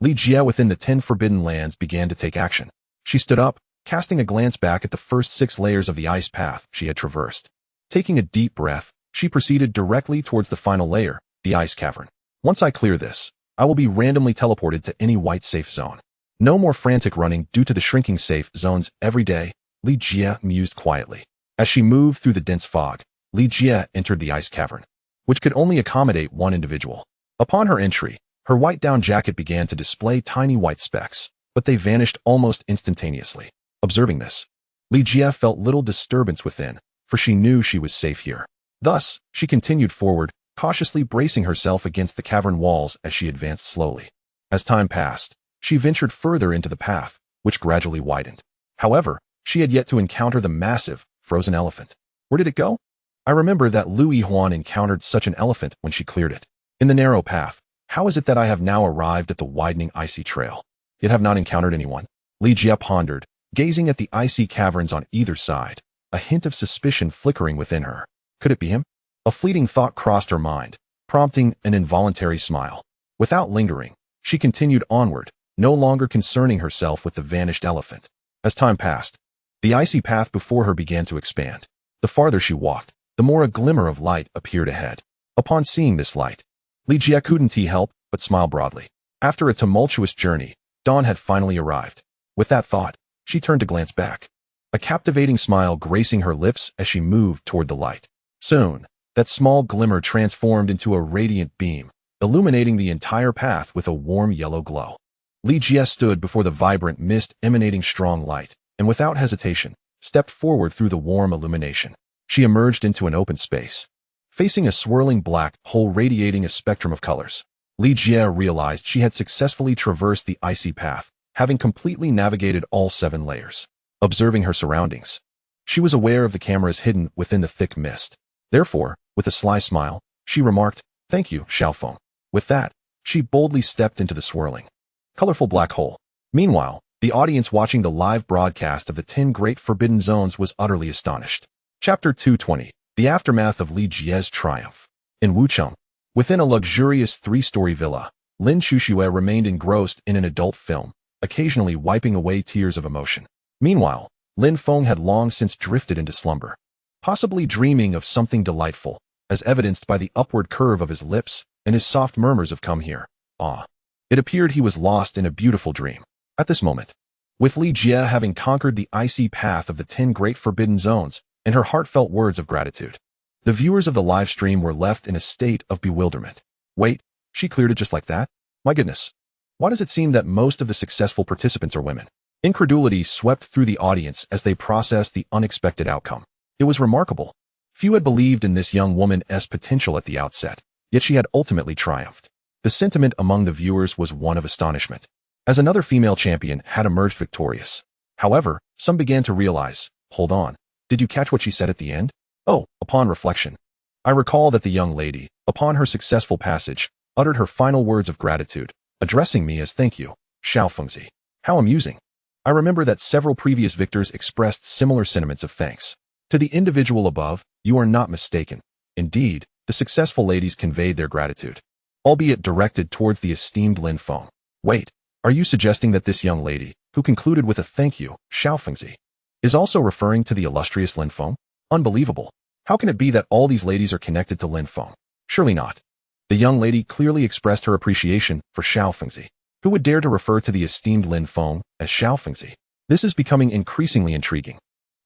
Li Jie within the 10 forbidden lands began to take action. She stood up, casting a glance back at the first 6 layers of the ice path she had traversed. Taking a deep breath, she proceeded directly towards the final layer, the ice cavern. Once I clear this, I will be randomly teleported to any white safe zone. No more frantic running due to the shrinking safe zones every day, Li Jie mused quietly. As she moved through the dense fog, Li Jie entered the ice cavern, which could only accommodate one individual. Upon her entry, her white down jacket began to display tiny white specks, but they vanished almost instantaneously. Observing this, Li Jie felt little disturbance within, for she knew she was safe here. Thus, she continued forward, cautiously bracing herself against the cavern walls as she advanced slowly. As time passed, she ventured further into the path, which gradually widened. However, she had yet to encounter the massive, frozen elephant. Where did it go? I remember that Lu Yihuan encountered such an elephant when she cleared it. In the narrow path, how is it that I have now arrived at the widening icy trail? Yet have not encountered anyone? Li Jie pondered, gazing at the icy caverns on either side, a hint of suspicion flickering within her. Could it be him? A fleeting thought crossed her mind, prompting an involuntary smile. Without lingering, she continued onward, no longer concerning herself with the vanished elephant. As time passed, the icy path before her began to expand. The farther she walked, the more a glimmer of light appeared ahead. Upon seeing this light, Li Jie couldn't help but smile broadly. After a tumultuous journey, dawn had finally arrived. With that thought, she turned to glance back, a captivating smile gracing her lips as she moved toward the light. Soon, that small glimmer transformed into a radiant beam, illuminating the entire path with a warm yellow glow. Li Jie stood before the vibrant mist emanating strong light, and without hesitation, stepped forward through the warm illumination. She emerged into an open space, facing a swirling black hole radiating a spectrum of colors. Li Jie realized she had successfully traversed the icy path, having completely navigated all 7 layers. Observing her surroundings, she was aware of the cameras hidden within the thick mist. Therefore, with a sly smile, she remarked, "Thank you, Xiaofeng." With that, she boldly stepped into the swirling, colorful black hole. Meanwhile, the audience watching the live broadcast of the 10 Great Forbidden Zones was utterly astonished. Chapter 220. The Aftermath of Li Jie's Triumph. In Wucheng, within a luxurious 3-story villa, Lin Xuxue remained engrossed in an adult film, occasionally wiping away tears of emotion. Meanwhile, Lin Feng had long since drifted into slumber, possibly dreaming of something delightful, as evidenced by the upward curve of his lips and his soft murmurs of "come here." Ah. It appeared he was lost in a beautiful dream. At this moment, with Li Jie having conquered the icy path of the 10 Great Forbidden Zones and her heartfelt words of gratitude, the viewers of the live stream were left in a state of bewilderment. Wait, she cleared it just like that? My goodness. Why does it seem that most of the successful participants are women? Incredulity swept through the audience as they processed the unexpected outcome. It was remarkable. Few had believed in this young woman's potential at the outset, yet she had ultimately triumphed. The sentiment among the viewers was one of astonishment, as another female champion had emerged victorious. However, some began to realize, hold on, did you catch what she said at the end? Oh, upon reflection, I recall that the young lady, Upon her successful passage, uttered her final words of gratitude, addressing me as thank you, Xiao Fengzi. How amusing. I remember that several previous victors expressed similar sentiments of thanks. To the individual above, you are not mistaken. Indeed, the successful ladies conveyed their gratitude, albeit directed towards the esteemed Lin Feng. Wait, are you suggesting that this young lady, who concluded with a thank you, Xiao Fengzi, is also referring to the illustrious Lin Feng? Unbelievable. How can it be that all these ladies are connected to Lin Feng? Surely not. The young lady clearly expressed her appreciation for Xiao Fengzi. Who would dare to refer to the esteemed Lin Feng as Xiao Fengzi? This is becoming increasingly intriguing.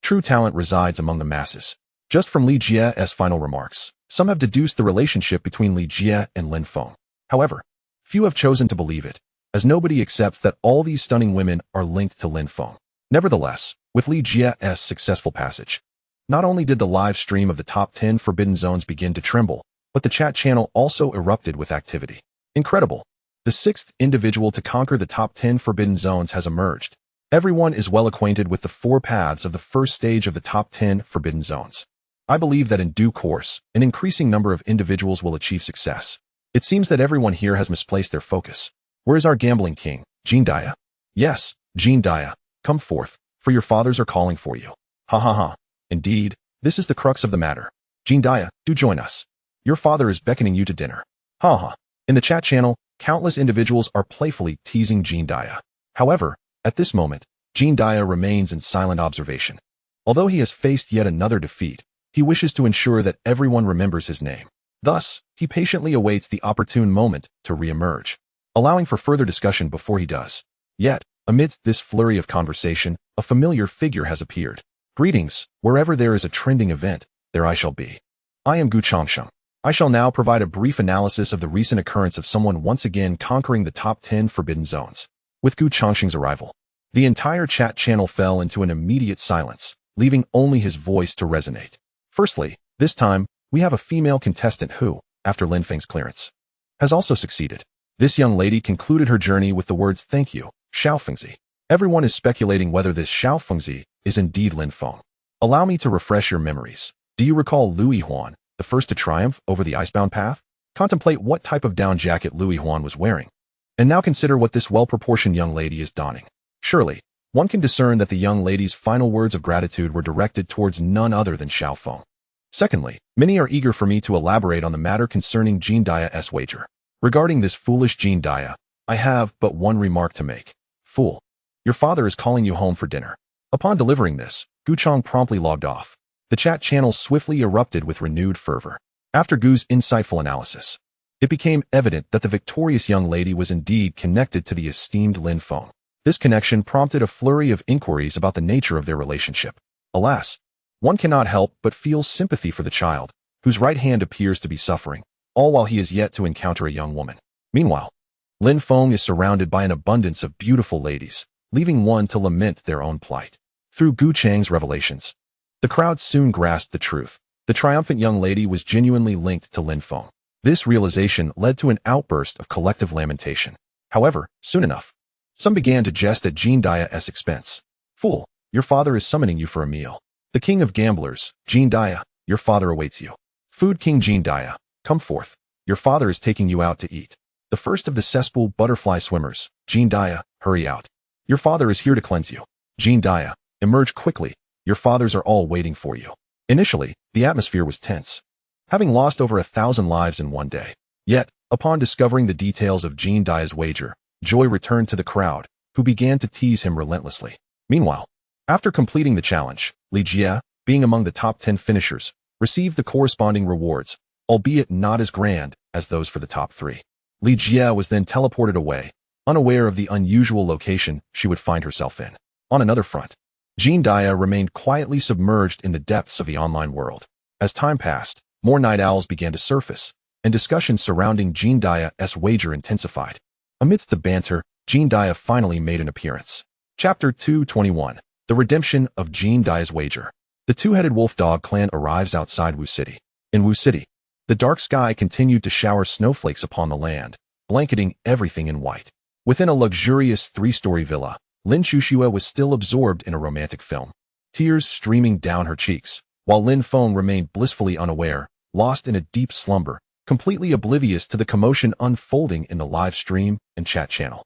True talent resides among the masses. Just from Li Jie's final remarks, some have deduced the relationship between Li Jie and Lin Feng. However, few have chosen to believe it, as nobody accepts that all these stunning women are linked to Lin Feng. Nevertheless, with Li Jie's successful passage, not only did the live stream of the top 10 forbidden zones begin to tremble, but the chat channel also erupted with activity. Incredible. The sixth individual to conquer the top 10 forbidden zones has emerged. Everyone is well acquainted with the 4 paths of the first stage of the top 10 forbidden zones. I believe that in due course, an increasing number of individuals will achieve success. It seems that everyone here has misplaced their focus. Where is our gambling king, Jean Dia? Yes, Jean Dia, come forth, for your fathers are calling for you. Ha ha ha. Indeed, this is the crux of the matter. Jean Dia, do join us. Your father is beckoning you to dinner. Ha ha. In the chat channel, countless individuals are playfully teasing Jean Dia. However, at this moment, Jean Dia remains in silent observation. Although he has faced yet another defeat, he wishes to ensure that everyone remembers his name. Thus, he patiently awaits the opportune moment to re-emerge, allowing for further discussion before he does. Yet, amidst this flurry of conversation, a familiar figure has appeared. Greetings, wherever there is a trending event, there I shall be. I am Gu Changsheng. I shall now provide a brief analysis of the recent occurrence of someone once again conquering the top 10 forbidden zones. With Gu Changsheng's arrival, the entire chat channel fell into an immediate silence, leaving only his voice to resonate. Firstly, this time, we have a female contestant who, after Lin Feng's clearance, has also succeeded. This young lady concluded her journey with the words thank you, Xiao Fengzi. Everyone is speculating whether this Xiao Fengzi is indeed Lin Feng. Allow me to refresh your memories. Do you recall Louis Huan, the first to triumph over the icebound path? Contemplate what type of down jacket Louis Huan was wearing. And now consider what this well-proportioned young lady is donning. Surely, one can discern that the young lady's final words of gratitude were directed towards none other than Xiao Feng. Secondly, many are eager for me to elaborate on the matter concerning Jean Dia's wager. Regarding this foolish Jean Dia, I have but one remark to make. Fool. Your father is calling you home for dinner. Upon delivering this, Gu Chang promptly logged off. The chat channel swiftly erupted with renewed fervor. After Gu's insightful analysis, it became evident that the victorious young lady was indeed connected to the esteemed Lin Feng. This connection prompted a flurry of inquiries about the nature of their relationship. Alas, one cannot help but feel sympathy for the child, whose right hand appears to be suffering, all while he is yet to encounter a young woman. Meanwhile, Lin Feng is surrounded by an abundance of beautiful ladies, leaving one to lament their own plight. Through Gu Chang's revelations, the crowd soon grasped the truth. The triumphant young lady was genuinely linked to Lin Feng. This realization led to an outburst of collective lamentation. However, soon enough, some began to jest at Jean Dia's expense. Fool, your father is summoning you for a meal. The king of gamblers, Jean Dia, your father awaits you. Food king Jean Dia, come forth. Your father is taking you out to eat. The first of the cesspool butterfly swimmers, Jean Dia, hurry out. Your father is here to cleanse you. Jean Dia, emerge quickly. Your fathers are all waiting for you. Initially, the atmosphere was tense, having lost over 1,000 lives in one day. Yet, upon discovering the details of Jean Dia's wager, joy returned to the crowd, who began to tease him relentlessly. Meanwhile, after completing the challenge, Li Jie, being among the top 10 finishers, received the corresponding rewards, albeit not as grand as those for the top 3. Li Jie was then teleported away, unaware of the unusual location she would find herself in. On another front, Jean Dia remained quietly submerged in the depths of the online world. As time passed, more night owls began to surface, and discussions surrounding Jean Dia's wager intensified. Amidst the banter, Jean Dia finally made an appearance. Chapter 221. The Redemption of Jean Dia's Wager. The two-headed wolf dog clan arrives outside Wu City. In Wu City, the dark sky continued to shower snowflakes upon the land, blanketing everything in white. Within a luxurious 3-story villa, Lin Shuxue was still absorbed in a romantic film, tears streaming down her cheeks, while Lin Feng remained blissfully unaware, lost in a deep slumber, completely oblivious to the commotion unfolding in the live stream and chat channel.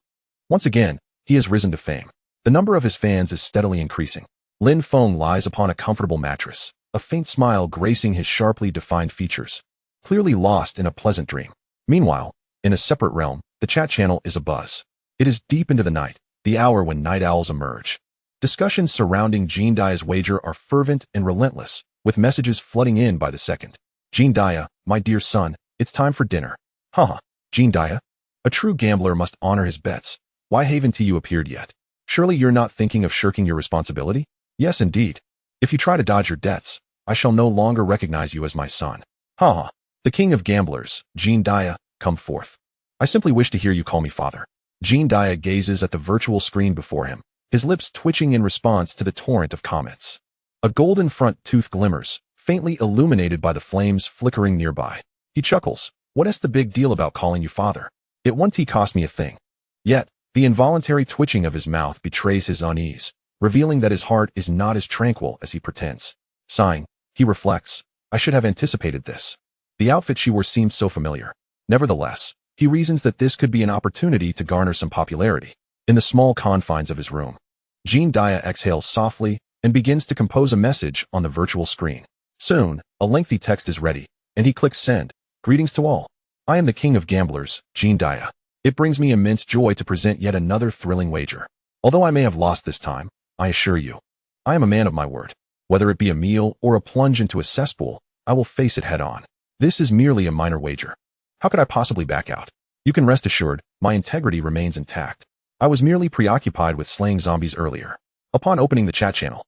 Once again, he has risen to fame. The number of his fans is steadily increasing. Lin Feng lies upon a comfortable mattress, a faint smile gracing his sharply defined features, clearly lost in a pleasant dream. Meanwhile, in a separate realm, the chat channel is abuzz. It is deep into the night, the hour when night owls emerge. Discussions surrounding Jean Dia's wager are fervent and relentless, with messages flooding in by the second. Jean Dia, my dear son, it's time for dinner. Haha, Jean Dia? A true gambler must honor his bets. Why haven't you appeared yet? Surely you're not thinking of shirking your responsibility? Yes, indeed. If you try to dodge your debts, I shall no longer recognize you as my son. Haha, the king of gamblers, Jean Dia, come forth. I simply wish to hear you call me father. Jean Dia gazes at the virtual screen before him, his lips twitching in response to the torrent of comments. A golden front tooth glimmers, faintly illuminated by the flames flickering nearby. He chuckles. What's the big deal about calling you father? It won't cost me a thing. Yet, the involuntary twitching of his mouth betrays his unease, revealing that his heart is not as tranquil as he pretends. Sighing, he reflects, I should have anticipated this. The outfit she wore seemed so familiar. Nevertheless, he reasons that this could be an opportunity to garner some popularity. In the small confines of his room, Jean Dia exhales softly and begins to compose a message on the virtual screen. Soon, a lengthy text is ready, and he clicks send. Greetings to all. I am the king of gamblers, Jean Dia. It brings me immense joy to present yet another thrilling wager. Although I may have lost this time, I assure you, I am a man of my word. Whether it be a meal or a plunge into a cesspool, I will face it head on. This is merely a minor wager. How could I possibly back out? You can rest assured, my integrity remains intact. I was merely preoccupied with slaying zombies earlier. Upon opening the chat channel,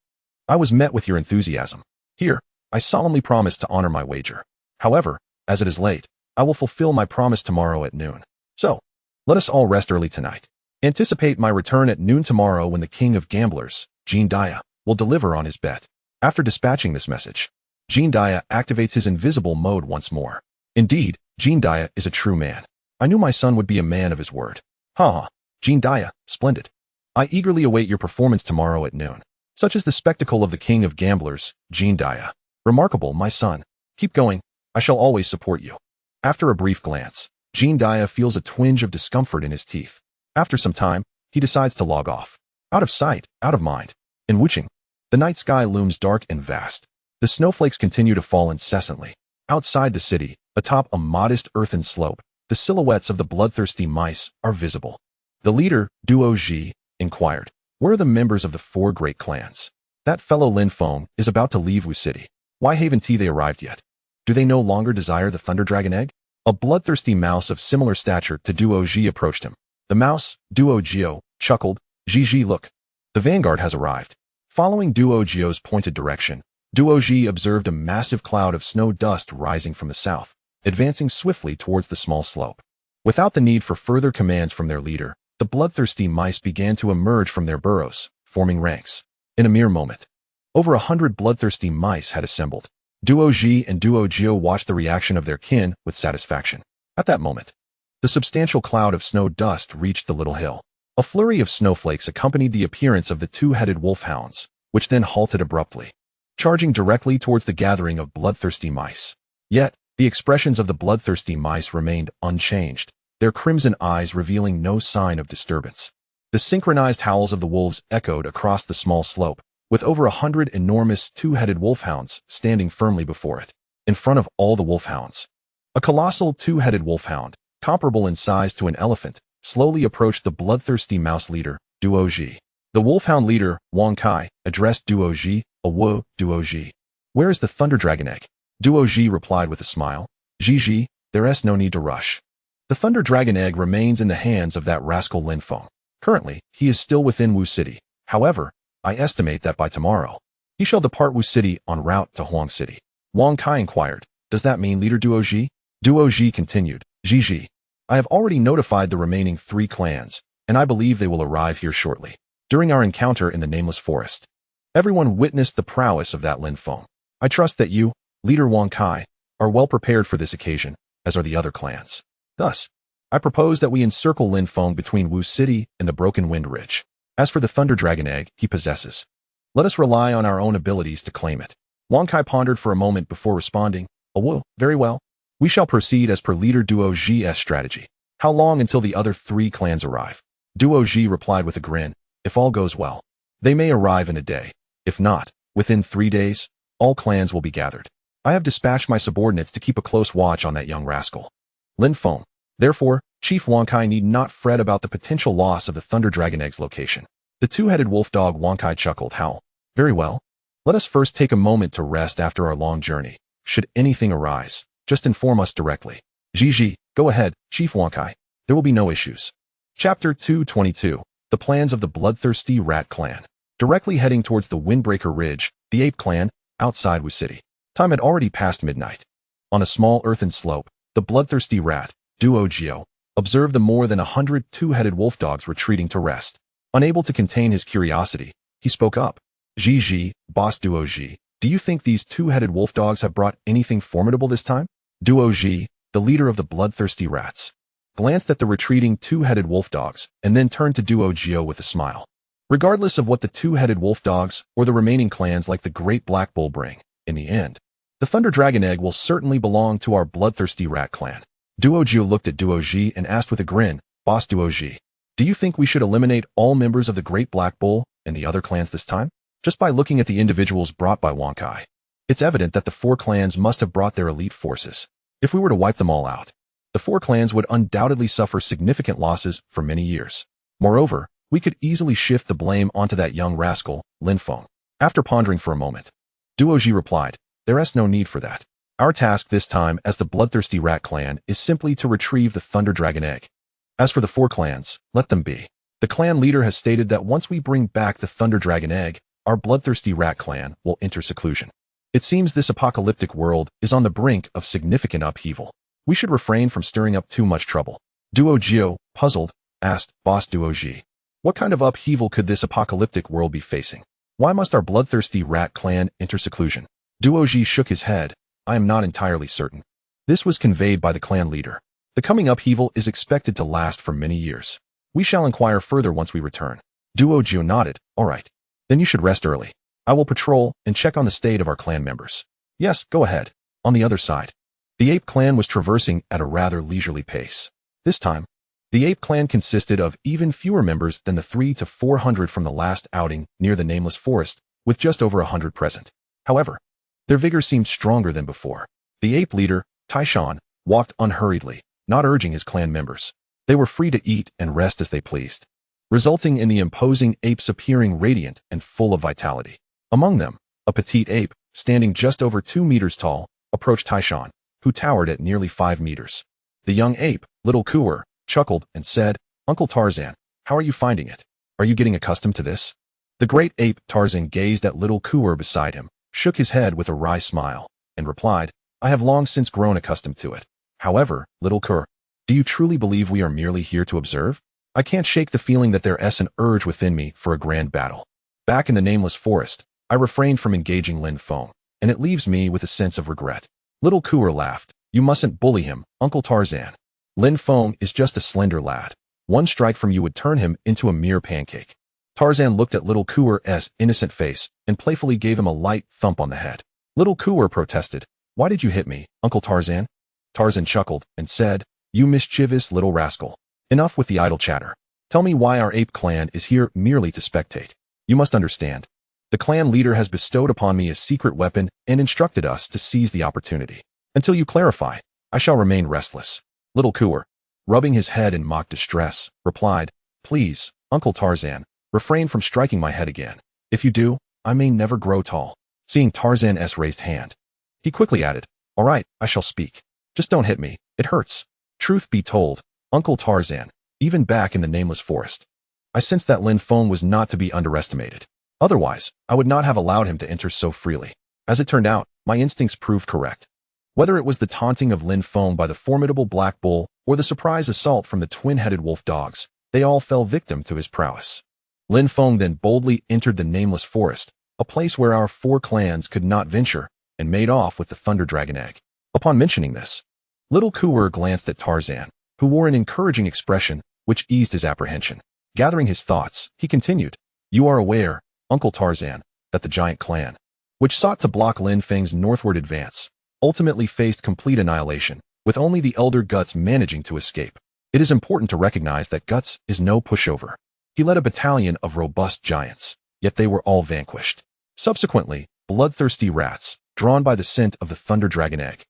I was met with your enthusiasm. Here, I solemnly promise to honor my wager. However, as it is late, I will fulfill my promise tomorrow at noon. So, let us all rest early tonight. Anticipate my return at noon tomorrow when the king of gamblers, Jean Dia, will deliver on his bet. After dispatching this message, Jean Dia activates his invisible mode once more. Indeed, Jean Dia is a true man. I knew my son would be a man of his word. Haha, Jean Dia, splendid. I eagerly await your performance tomorrow at noon. Such is the spectacle of the king of gamblers, Jean Dia. Remarkable, my son. Keep going. I shall always support you. After a brief glance, Jean Dia feels a twinge of discomfort in his teeth. After some time, he decides to log off. Out of sight, out of mind. In Wuching, the night sky looms dark and vast. The snowflakes continue to fall incessantly. Outside the city, atop a modest earthen slope, the silhouettes of the bloodthirsty mice are visible. The leader, Duo Ji, inquired, where are the members of the 4 great clans? That fellow Lin Feng is about to leave Wu City. Why haven't they arrived yet? Do they no longer desire the Thunder Dragon Egg? A bloodthirsty mouse of similar stature to Duo Ji approached him. The mouse, Duo Jio, chuckled, Ji, look. The vanguard has arrived. Following Duo Jio's pointed direction, Duo Ji observed a massive cloud of snow dust rising from the south, advancing swiftly towards the small slope. Without the need for further commands from their leader, the bloodthirsty mice began to emerge from their burrows, forming ranks. In a mere moment, over 100 bloodthirsty mice had assembled. Duo Ji and Duo Jio watched the reaction of their kin with satisfaction. At that moment, the substantial cloud of snow dust reached the little hill. A flurry of snowflakes accompanied the appearance of the 2-headed wolfhounds, which then halted abruptly, charging directly towards the gathering of bloodthirsty mice. Yet, the expressions of the bloodthirsty mice remained unchanged, their crimson eyes revealing no sign of disturbance. The synchronized howls of the wolves echoed across the small slope, with over 100 enormous 2-headed wolfhounds standing firmly before it. In front of all the wolfhounds, a colossal 2-headed wolfhound, comparable in size to an elephant, slowly approached the bloodthirsty mouse leader, Duo Ji. The wolfhound leader, Wang Kai, addressed Duo Ji, "Whoa, Duo Ji. Where is the Thunder Dragon Egg?" Duo Ji replied with a smile, Ji, there's no need to rush. The Thunder Dragon Egg remains in the hands of that rascal Lin Feng. Currently, he is still within Wu City. However, I estimate that by tomorrow, he shall depart Wu City en route to Huang City. Wang Kai inquired, does that mean Leader Duo Ji? Duo Ji continued, Ji, I have already notified the remaining 3 clans, and I believe they will arrive here shortly. During our encounter in the Nameless Forest, everyone witnessed the prowess of that Lin Feng. I trust that you, Leader Wang Kai, are well prepared for this occasion, as are the other clans. Thus, I propose that we encircle Lin Feng between Wu City and the Broken Wind Ridge. As for the Thunder Dragon Egg he possesses, let us rely on our own abilities to claim it. Wang Kai pondered for a moment before responding, "Oh, very well. We shall proceed as per leader Duo Zhi's strategy. How long until the other 3 clans arrive? Duo Zhi replied with a grin. If all goes well, they may arrive in a day. If not, within 3 days, all clans will be gathered. I have dispatched my subordinates to keep a close watch on that young rascal. Lin Feng. Therefore, Chief Wankai need not fret about the potential loss of the Thunder Dragon Egg's location. The 2-headed wolf dog Wankai chuckled. How? Very well. Let us first take a moment to rest after our long journey. Should anything arise, just inform us directly. Zhi, go ahead, Chief Wankai. There will be no issues. Chapter 222. The Plans of the Bloodthirsty Rat Clan. Directly heading towards the Windbreaker Ridge, the Ape Clan, outside Wu City. Time had already passed midnight. On a small earthen slope, the bloodthirsty rat, Duo Gio, observed the more than 100 2-headed wolf dogs retreating to rest. Unable to contain his curiosity, he spoke up. Zhi, Boss Duo Zhi, do you think these 2-headed wolf dogs have brought anything formidable this time? Duo Zhi, the leader of the bloodthirsty rats, glanced at the retreating 2-headed wolf dogs and then turned to Duo Gio with a smile. Regardless of what the 2-headed wolf dogs or the remaining clans like the Great Black Bull bring, in the end, the Thunder Dragon Egg will certainly belong to our bloodthirsty rat clan. Duo Gio looked at Duo Zhi and asked with a grin, Boss Duo Zhi, do you think we should eliminate all members of the Great Black Bull and the other clans this time? Just by looking at the individuals brought by Wankai, it's evident that the 4 clans must have brought their elite forces. If we were to wipe them all out, the 4 clans would undoubtedly suffer significant losses for many years. Moreover, we could easily shift the blame onto that young rascal, Lin Feng. After pondering for a moment, Duo Zhi replied, there is no need for that. Our task this time as the Bloodthirsty Rat Clan is simply to retrieve the Thunder Dragon Egg. As for the 4 clans, let them be. The clan leader has stated that once we bring back the Thunder Dragon Egg, our Bloodthirsty Rat Clan will enter seclusion. It seems this apocalyptic world is on the brink of significant upheaval. We should refrain from stirring up too much trouble. Duo Gio, puzzled, asked Boss Duo Zhi, what kind of upheaval could this apocalyptic world be facing? Why must our Bloodthirsty Rat Clan enter seclusion? Duo Zhi shook his head. I am not entirely certain. This was conveyed by the clan leader. The coming upheaval is expected to last for many years. We shall inquire further once we return. Duo Gio nodded. All right. Then you should rest early. I will patrol and check on the state of our clan members. Yes, go ahead. On the other side, the Ape Clan was traversing at a rather leisurely pace. This time, the Ape Clan consisted of even fewer members than the 300 to 400 from the last outing near the nameless forest, with just over 100 present. However, their vigor seemed stronger than before. The ape leader, Taishan, walked unhurriedly, not urging his clan members. They were free to eat and rest as they pleased, resulting in the imposing apes appearing radiant and full of vitality. Among them, a petite ape, standing just over 2 meters tall, approached Taishan, who towered at nearly 5 meters. The young ape, Little Kuer, chuckled and said, Uncle Tarzan, how are you finding it? Are you getting accustomed to this? The great ape Tarzan gazed at Little Kuer beside him, shook his head with a wry smile, and replied, I have long since grown accustomed to it. However, Little Kuer, do you truly believe we are merely here to observe? I can't shake the feeling that there is an urge within me for a grand battle. Back in the nameless forest, I refrained from engaging Lin Feng, and it leaves me with a sense of regret. Little Kuer laughed. You mustn't bully him, Uncle Tarzan. Lin Feng is just a slender lad. One strike from you would turn him into a mere pancake. Tarzan looked at Little Kuer's innocent face and playfully gave him a light thump on the head. Little Kuer protested, Why did you hit me, Uncle Tarzan? Tarzan chuckled and said, You mischievous little rascal. Enough with the idle chatter. Tell me why our ape clan is here merely to spectate. You must understand. The clan leader has bestowed upon me a secret weapon and instructed us to seize the opportunity. Until you clarify, I shall remain restless. Little Kuer, rubbing his head in mock distress, replied, Please, Uncle Tarzan, refrain from striking my head again. If you do, I may never grow tall. Seeing Tarzan's raised hand, he quickly added, All right, I shall speak. Just don't hit me. It hurts. Truth be told, Uncle Tarzan, even back in the nameless forest, I sensed that Lin Feng was not to be underestimated. Otherwise, I would not have allowed him to enter so freely. As it turned out, my instincts proved correct. Whether it was the taunting of Lin Feng by the formidable Black Bull or the surprise assault from the twin-headed wolf dogs, they all fell victim to his prowess. Lin Feng then boldly entered the nameless forest, a place where our 4 clans could not venture, and made off with the Thunder Dragon Egg. Upon mentioning this, Little Kuer glanced at Tarzan, who wore an encouraging expression, which eased his apprehension. Gathering his thoughts, he continued, You are aware, Uncle Tarzan, that the giant clan, which sought to block Lin Feng's northward advance, ultimately faced complete annihilation, with only the elder Guts managing to escape. It is important to recognize that Guts is no pushover. He led a battalion of robust giants, yet they were all vanquished. Subsequently, bloodthirsty rats, drawn by the scent of the Thunder Dragon egg,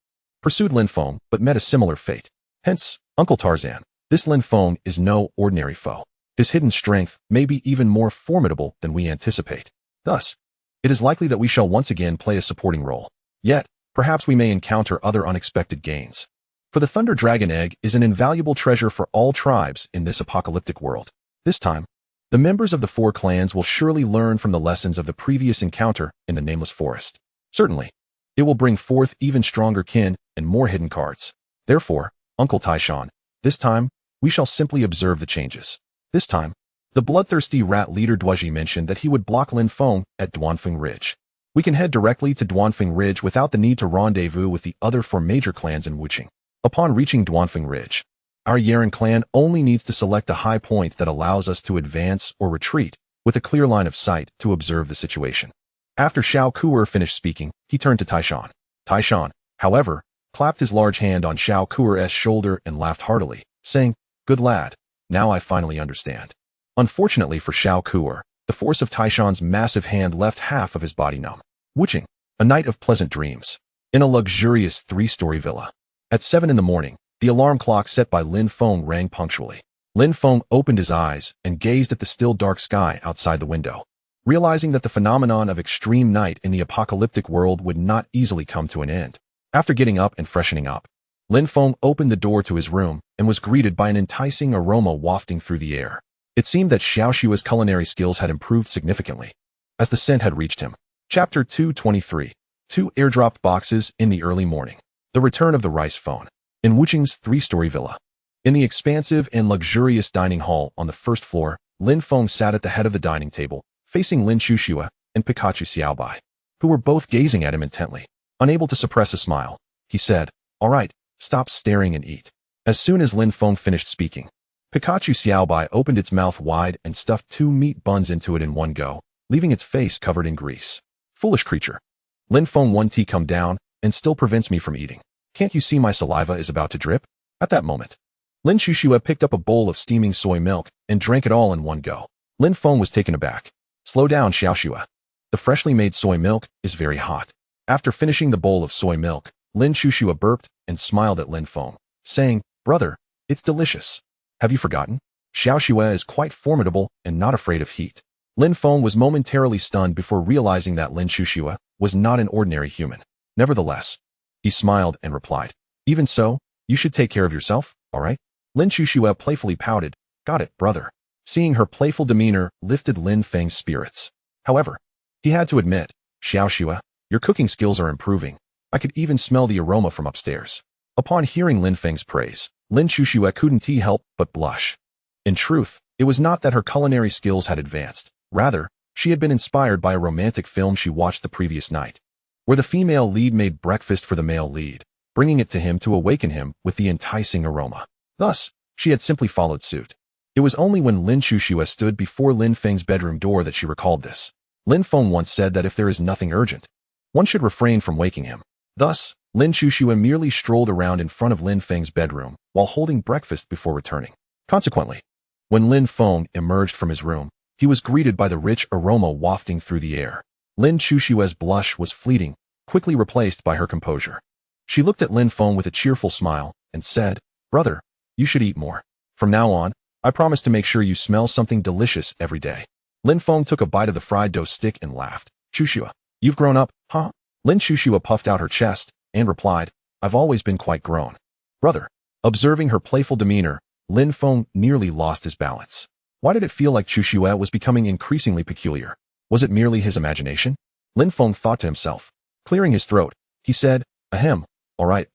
pursued Lin Feng but met a similar fate. Hence, Uncle Tarzan, this Lin Feng is no ordinary foe. His hidden strength may be even more formidable than we anticipate. Thus, it is likely that we shall once again play a supporting role. Yet, perhaps we may encounter other unexpected gains. For the Thunder Dragon egg is an invaluable treasure for all tribes in this apocalyptic world. This time, the members of the 4 clans will surely learn from the lessons of the previous encounter in the Nameless Forest. Certainly, it will bring forth even stronger kin and more hidden cards. Therefore, Uncle Taishan, this time, we shall simply observe the changes. This time, the bloodthirsty rat leader Duoji mentioned that he would block Lin Feng at Duanfeng Ridge. We can head directly to Duanfeng Ridge without the need to rendezvous with the other 4 major clans in Wuqing. Upon reaching Duanfeng Ridge, our Yeren clan only needs to select a high point that allows us to advance or retreat with a clear line of sight to observe the situation. After Xiao Ku'er finished speaking, he turned to Taishan. Taishan, however, clapped his large hand on Xiao Ku'er's shoulder and laughed heartily, saying, "Good lad, now I finally understand." Unfortunately for Xiao Ku'er, the force of Taishan's massive hand left half of his body numb. Wuqing, a night of pleasant dreams. In a luxurious 3-story villa. At 7 in the morning, the alarm clock set by Lin Feng rang punctually. Lin Feng opened his eyes and gazed at the still dark sky outside the window. Realizing that the phenomenon of extreme night in the apocalyptic world would not easily come to an end. After getting up and freshening up, Lin Feng opened the door to his room and was greeted by an enticing aroma wafting through the air. It seemed that Xiao Shua's culinary skills had improved significantly, as the scent had reached him. Chapter 223. 2 airdropped boxes in the early morning. The return of the rice phone. In Wuqing's 3-story villa. In the expansive and luxurious dining hall on the 1st floor, Lin Feng sat at the head of the dining table, facing Lin Shushua and Pikachu Xiaobai, who were both gazing at him intently. Unable to suppress a smile, he said, "All right, stop staring and eat." As soon as Lin Feng finished speaking, Pikachu Xiaobai opened its mouth wide and stuffed 2 meat buns into it in one go, leaving its face covered in grease. "Foolish creature. Lin Feng 1T come down and still prevents me from eating. Can't you see my saliva is about to drip?" At that moment, Lin Shushua picked up a bowl of steaming soy milk and drank it all in one go. Lin Feng was taken aback. "Slow down, Xiaoshua. The freshly made soy milk is very hot." After finishing the bowl of soy milk, Lin Shushua burped and smiled at Lin Feng, saying, "Brother, it's delicious. Have you forgotten? Xiaoshua is quite formidable and not afraid of heat." Lin Feng was momentarily stunned before realizing that Lin Shushua was not an ordinary human. Nevertheless, he smiled and replied, "Even so, you should take care of yourself, all right?" Lin Shushua playfully pouted, "Got it, brother." Seeing her playful demeanor lifted Lin Feng's spirits. However, he had to admit, "Xiaoshua, your cooking skills are improving. I could even smell the aroma from upstairs." Upon hearing Lin Feng's praise, Lin Shushua couldn't help but blush. In truth, it was not that her culinary skills had advanced. Rather, she had been inspired by a romantic film she watched the previous night, where the female lead made breakfast for the male lead, bringing it to him to awaken him with the enticing aroma. Thus, she had simply followed suit. It was only when Lin Shushua stood before Lin Feng's bedroom door that she recalled this. Lin Feng once said that if there is nothing urgent, one should refrain from waking him. Thus, Lin Shushua merely strolled around in front of Lin Feng's bedroom while holding breakfast before returning. Consequently, when Lin Feng emerged from his room, he was greeted by the rich aroma wafting through the air. Lin Shushua's blush was fleeting, quickly replaced by her composure. She looked at Lin Feng with a cheerful smile and said, "Brother, you should eat more. From now on, I promise to make sure you smell something delicious every day." Lin Feng took a bite of the fried dough stick and laughed. "Shushua, you've grown up, huh?" Lin Shushua puffed out her chest and replied, "I've always been quite grown." "Brother." Observing her playful demeanor, Lin Feng nearly lost his balance. Why did it feel like Shushua was becoming increasingly peculiar? Was it merely his imagination? Lin Feng thought to himself. Clearing his throat, he said, "Ahem, all right.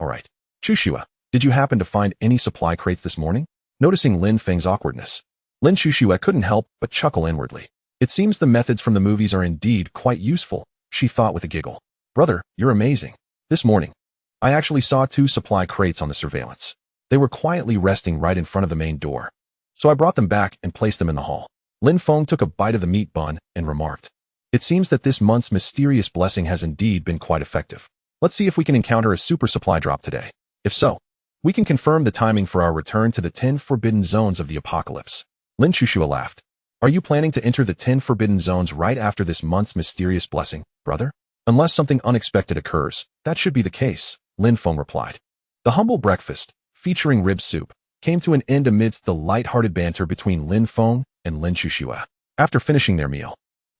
Shushua, did you happen to find any supply crates this morning?" Noticing Lin Feng's awkwardness, Lin Shushua couldn't help but chuckle inwardly. It seems the methods from the movies are indeed quite useful, she thought with a giggle. "Brother, you're amazing. This morning, I actually saw 2 supply crates on the surveillance. They were quietly resting right in front of the main door. So I brought them back and placed them in the hall." Lin Feng took a bite of the meat bun and remarked, "It seems that this month's mysterious blessing has indeed been quite effective. Let's see if we can encounter a super supply drop today. If so, We can confirm the timing for our return to the 10 forbidden zones of the apocalypse. Lin Shushua laughed. Are you planning to enter the 10 forbidden zones right after this month's mysterious blessing, brother? Unless something unexpected occurs, that should be the case, Lin Feng replied. The humble breakfast, featuring rib soup, came to an end amidst the light-hearted banter between Lin Feng and Lin Shushua. After finishing their meal,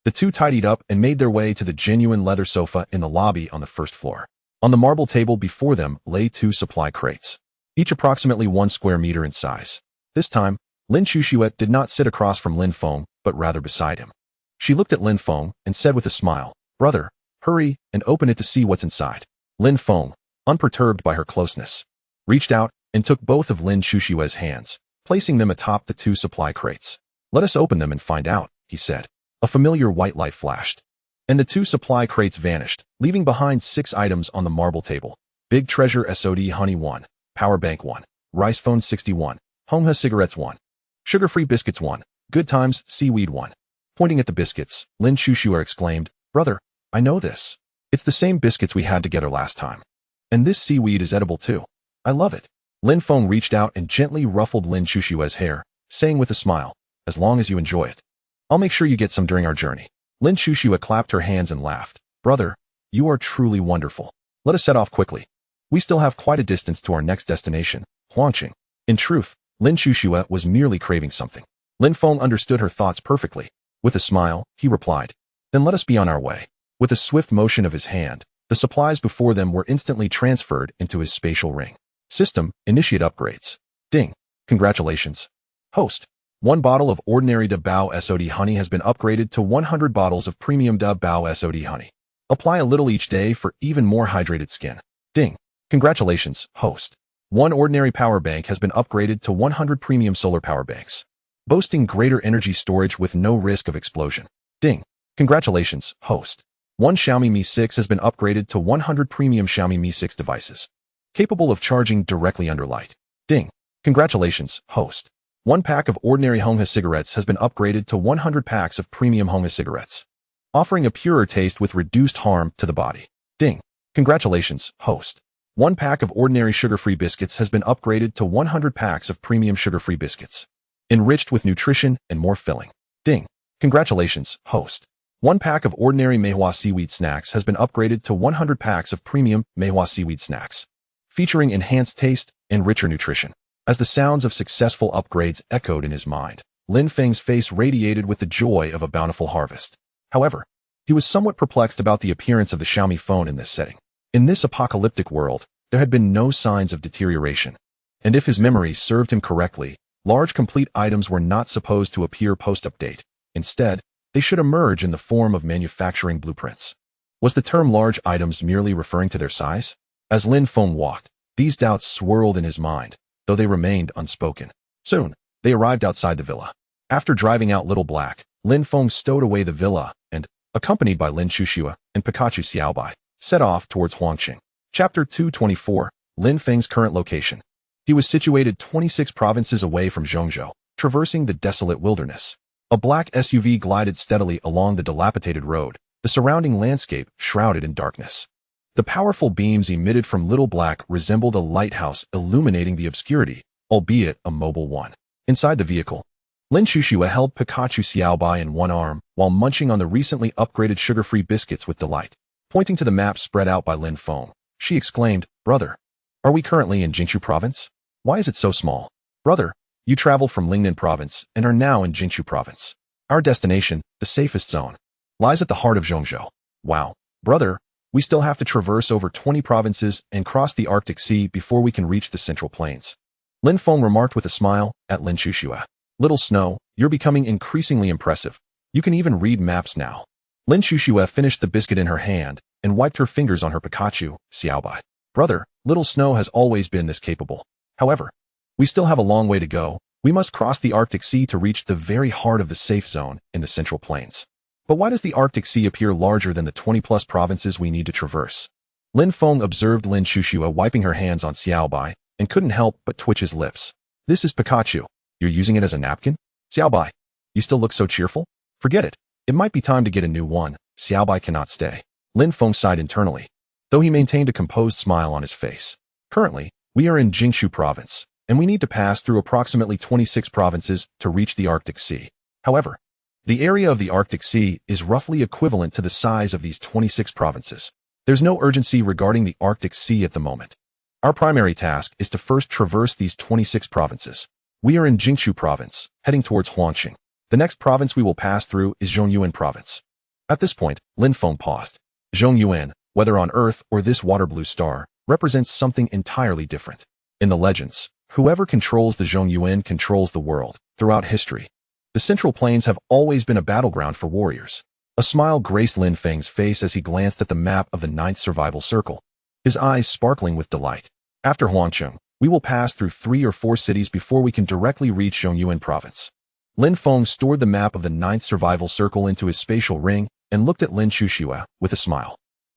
the two tidied up and made their way to the genuine leather sofa in the lobby on the first floor. On the marble table before them lay two supply crates, each approximately 1 square meter in size. This time, Lin Shushua did not sit across from Lin Feng, but rather beside him. She looked at Lin Feng and said with a smile, "Brother, hurry and open it to see what's inside." Lin Feng, unperturbed by her closeness, reached out and took both of Lin Shushua's hands, placing them atop the two supply crates. "Let us open them and find out," he said. A familiar white light flashed, and the two supply crates vanished, leaving behind 6 items on the marble table. Big Treasure SOD Honey 1, Power Bank 1, Rice Phone 61, Hongha Cigarettes 1, Sugar-Free Biscuits 1, Good Times Seaweed 1. Pointing at the biscuits, Lin Shushua exclaimed, "Brother, I know this. It's the same biscuits we had together last time. And this seaweed is edible too. I love it." Lin Feng reached out and gently ruffled Lin Shushua's hair, saying with a smile, "As long as you enjoy it. I'll make sure you get some during our journey." Lin Shushua clapped her hands and laughed. "Brother, you are truly wonderful. Let us set off quickly. We still have quite a distance to our next destination, Huangqing." In truth, Lin Shushua was merely craving something. Lin Feng understood her thoughts perfectly. With a smile, he replied, "Then let us be on our way." With a swift motion of his hand, the supplies before them were instantly transferred into his spatial ring. System, initiate upgrades. Ding. Congratulations. Host. 1 bottle of ordinary Da Bao SOD honey has been upgraded to 100 bottles of premium Da Bao SOD honey. Apply a little each day for even more hydrated skin. Ding. Congratulations, host. 1 ordinary power bank has been upgraded to 100 premium solar power banks, boasting greater energy storage with no risk of explosion. Ding. Congratulations, host. 1 Xiaomi Mi 6 has been upgraded to 100 premium Xiaomi Mi 6 devices, capable of charging directly under light. Ding. Congratulations, host. 1 pack of ordinary Hongha cigarettes has been upgraded to 100 packs of premium Hongha cigarettes, offering a purer taste with reduced harm to the body. Ding. Congratulations, host. 1 pack of ordinary sugar-free biscuits has been upgraded to 100 packs of premium sugar-free biscuits, enriched with nutrition and more filling. Ding. Congratulations, host. 1 pack of ordinary manhwa seaweed snacks has been upgraded to 100 packs of premium manhwa seaweed snacks, featuring enhanced taste and richer nutrition. As the sounds of successful upgrades echoed in his mind, Lin Feng's face radiated with the joy of a bountiful harvest. However, he was somewhat perplexed about the appearance of the Xiaomi phone in this setting. In this apocalyptic world, there had been no signs of deterioration, and if his memory served him correctly, large complete items were not supposed to appear post-update. Instead, they should emerge in the form of manufacturing blueprints. Was the term large items merely referring to their size? As Lin Feng walked, these doubts swirled in his mind, though they remained unspoken. Soon, they arrived outside the villa. After driving out Little Black, Lin Feng stowed away the villa and, accompanied by Lin Shushua and Pikachu Xiaobai, set off towards Huangqing. Chapter 224, Lin Feng's current location. He was situated 26 provinces away from Zhongzhou, traversing the desolate wilderness. A black SUV glided steadily along the dilapidated road, the surrounding landscape shrouded in darkness. The powerful beams emitted from Little Black resembled a lighthouse illuminating the obscurity, albeit a mobile one. Inside the vehicle, Lin Shushua held Pikachu Xiaobai in one arm while munching on the recently upgraded sugar-free biscuits with delight. Pointing to the map spread out by Lin Feng, she exclaimed, "Brother, are we currently in Jingshu province? Why is it so small?" "Brother, you traveled from Lingnan province and are now in Jingshu province. Our destination, the safest zone, lies at the heart of Zhongzhou." "Wow, brother, we still have to traverse over 20 provinces and cross the Arctic Sea before we can reach the Central Plains," Lin Feng remarked with a smile at Lin Shushua. "Little Snow, you're becoming increasingly impressive. You can even read maps now." Lin Shushua finished the biscuit in her hand and wiped her fingers on her Pikachu Xiaobai. "Brother, Little Snow has always been this capable. However, we still have a long way to go. We must cross the Arctic Sea to reach the very heart of the safe zone in the Central Plains." "But why does the Arctic Sea appear larger than the 20-plus provinces we need to traverse?" Lin Feng observed Lin Shushua wiping her hands on Xiaobai and couldn't help but twitch his lips. "This is Pikachu. You're using it as a napkin? Xiaobai, you still look so cheerful? Forget it. It might be time to get a new one. Xiaobai cannot stay." Lin Feng sighed internally, though he maintained a composed smile on his face. "Currently, We are in Jingshu province, and we need to pass through approximately 26 provinces to reach the Arctic Sea. However, the area of the Arctic Sea is roughly equivalent to the size of these 26 provinces. There's no urgency regarding the Arctic Sea at the moment. Our primary task is to first traverse these 26 provinces. We are in Jingshu province, heading towards Huangqing. The next province we will pass through is Zhongyuan province. At this point, Lin Feng paused. Zhongyuan, whether on Earth or this water blue star, represents something entirely different. In the legends, whoever controls the Zhongyuan controls the world. Throughout history, the Central Plains have always been a battleground for warriors. A smile graced Lin Feng's face as he glanced at the map of the 9th survival circle, his eyes sparkling with delight. After Huangqing, we will pass through 3 or 4 cities before we can directly reach Zhongyuan province. Lin Feng stored the map of the 9th survival circle into his spatial ring and looked at Lin Chuxue with a smile.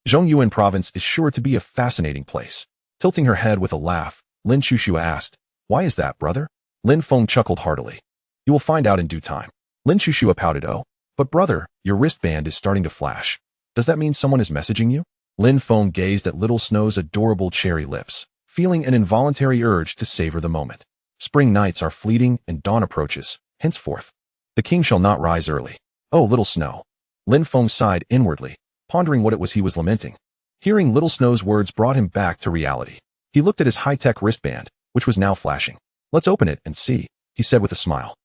Zhongyuan province is sure to be a fascinating place. Tilting her head with a laugh, Lin Chuxue asked, "Why is that, brother?" Lin Feng chuckled heartily. "You will find out in due time." Lin Chuxue pouted, "Oh, but brother, your wristband is starting to flash. Does that mean someone is messaging you?" Lin Feng gazed at Little Snow's adorable cherry lips, feeling an involuntary urge to savor the moment. Spring nights are fleeting and dawn approaches. Henceforth, the king shall not rise early. Oh, Little Snow. Lin Feng sighed inwardly, pondering what it was he was lamenting. Hearing Little Snow's words brought him back to reality. He looked at his high-tech wristband, which was now flashing. "Let's open it and see," he said with a smile.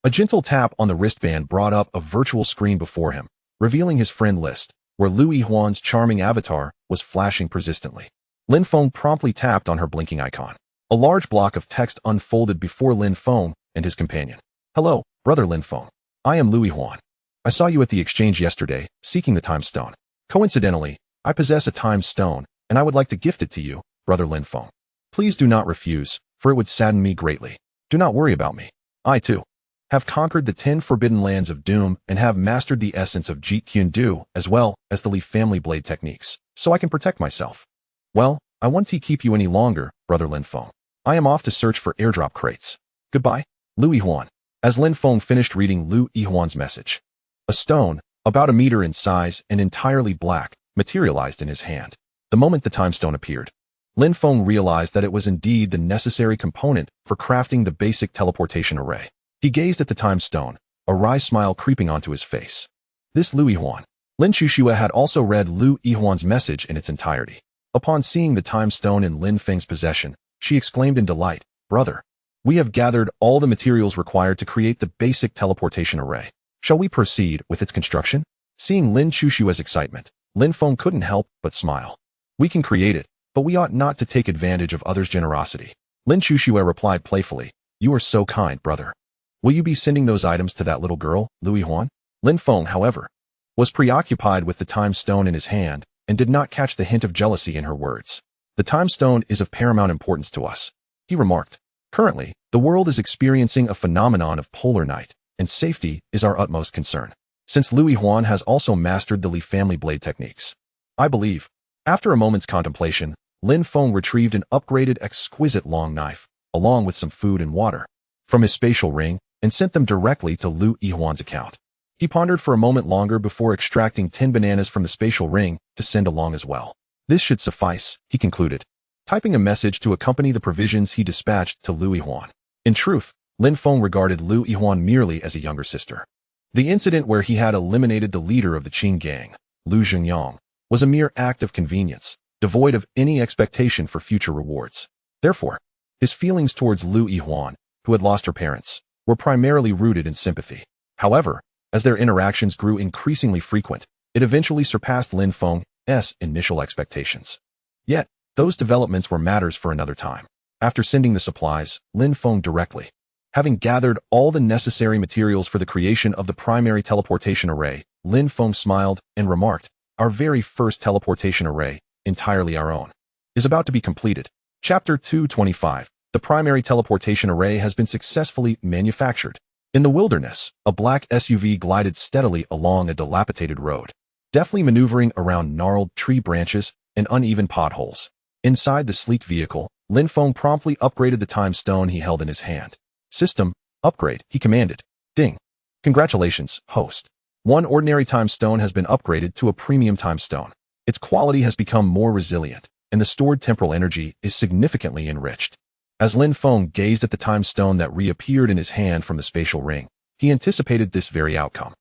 A gentle tap on the wristband brought up a virtual screen before him, revealing his friend list, where Lu Yihuan's charming avatar was flashing persistently. Lin Feng promptly tapped on her blinking icon. A large block of text unfolded before Lin Feng and his companion. "Hello, brother Lin Feng. I am Lu Yihuan. I saw you at the exchange yesterday, seeking the time stone. Coincidentally, I possess a time stone, and I would like to gift it to you, brother Lin Feng. Please do not refuse, for it would sadden me greatly. Do not worry about me. I, too, have conquered the 10 forbidden lands of doom and have mastered the essence of Jeet Kune Do as well as the Li family blade techniques, so I can protect myself. Well, I won't keep you any longer, brother Lin Feng. I am off to search for airdrop crates. Goodbye, Lu Yihuan." As Lin Feng finished reading Lu Yihuan's message, a stone, about a meter in size and entirely black, materialized in his hand. The moment the time stone appeared, Lin Feng realized that it was indeed the necessary component for crafting the basic teleportation array. He gazed at the time stone, a wry smile creeping onto his face. This Lu Yihuan. Lin Chuxue had also read Lu Yihuan's message in its entirety. Upon seeing the time stone in Lin Feng's possession, she exclaimed in delight, "Brother, we have gathered all the materials required to create the basic teleportation array. Shall we proceed with its construction?" Seeing Lin Chuxue's excitement, Lin Feng couldn't help but smile. "We can create it, but we ought not to take advantage of others' generosity." Lin Chuxue replied playfully, "You are so kind, brother. Will you be sending those items to that little girl, Lu Yihuan?" Lin Feng, however, was preoccupied with the time stone in his hand and did not catch the hint of jealousy in her words. "The time stone is of paramount importance to us," he remarked. "Currently, the world is experiencing a phenomenon of polar night, and safety is our utmost concern. Since Lu Yihuan has also mastered the Li family blade techniques, I believe." After a moment's contemplation, Lin Feng retrieved an upgraded exquisite long knife, along with some food and water, from his spatial ring, and sent them directly to Lu Yihuan's account. He pondered for a moment longer before extracting 10 bananas from the spatial ring to send along as well. This should suffice, he concluded, typing a message to accompany the provisions he dispatched to Lu Yihuan. In truth, Lin Feng regarded Lu Yihuan merely as a younger sister. The incident where he had eliminated the leader of the Qing gang, Lu Zhengyang, was a mere act of convenience, devoid of any expectation for future rewards. Therefore, his feelings towards Lu Yihuan, who had lost her parents, were primarily rooted in sympathy. However, as their interactions grew increasingly frequent, it eventually surpassed Lin Feng's initial expectations. Yet, those developments were matters for another time. After sending the supplies, Lin Feng directly, having gathered all the necessary materials for the creation of the primary teleportation array, Lin Feng smiled and remarked, "Our very first teleportation array, entirely our own, is about to be completed." Chapter 225. The primary teleportation array has been successfully manufactured. In the wilderness, a black SUV glided steadily along a dilapidated road, deftly maneuvering around gnarled tree branches and uneven potholes. Inside the sleek vehicle, Lin Feng promptly upgraded the time stone he held in his hand. "System, upgrade," he commanded. Ding. "Congratulations, host. One ordinary time stone has been upgraded to a premium time stone. Its quality has become more resilient, and the stored temporal energy is significantly enriched. As Lin Feng gazed at the time stone that reappeared in his hand from the spatial ring, he anticipated this very outcome.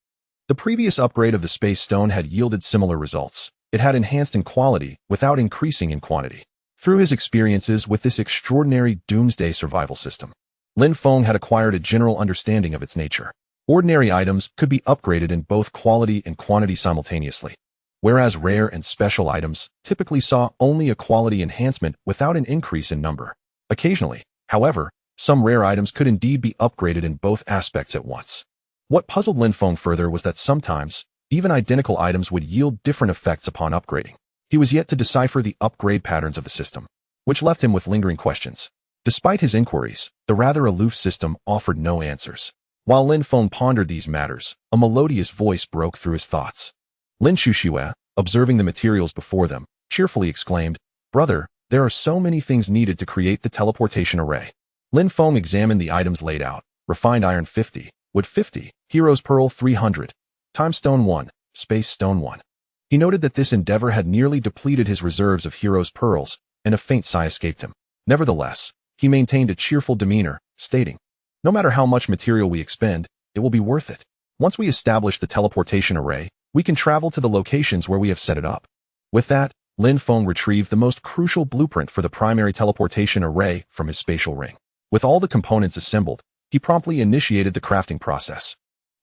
The previous upgrade of the space stone had yielded similar results. It had enhanced in quality without increasing in quantity. Through his experiences with this extraordinary doomsday survival system, Lin Feng had acquired a general understanding of its nature. Ordinary items could be upgraded in both quality and quantity simultaneously, whereas rare and special items typically saw only a quality enhancement without an increase in number. Occasionally, however, some rare items could indeed be upgraded in both aspects at once. What puzzled Lin Feng further was that sometimes, even identical items would yield different effects upon upgrading. He was yet to decipher the upgrade patterns of the system, which left him with lingering questions. Despite his inquiries, the rather aloof system offered no answers. While Lin Feng pondered these matters, a melodious voice broke through his thoughts. Lin Xuxue, observing the materials before them, cheerfully exclaimed, "Brother, there are so many things needed to create the teleportation array." Lin Feng examined the items laid out: refined iron 50, wood 50, hero's pearl 300, time stone 1, space stone 1. He noted that this endeavor had nearly depleted his reserves of hero's pearls, and a faint sigh escaped him. Nevertheless, he maintained a cheerful demeanor, stating, "No matter how much material we expend, it will be worth it. Once we establish the teleportation array, we can travel to the locations where we have set it up." With that, Lin Feng retrieved the most crucial blueprint for the primary teleportation array from his spatial ring. With all the components assembled, he promptly initiated the crafting process.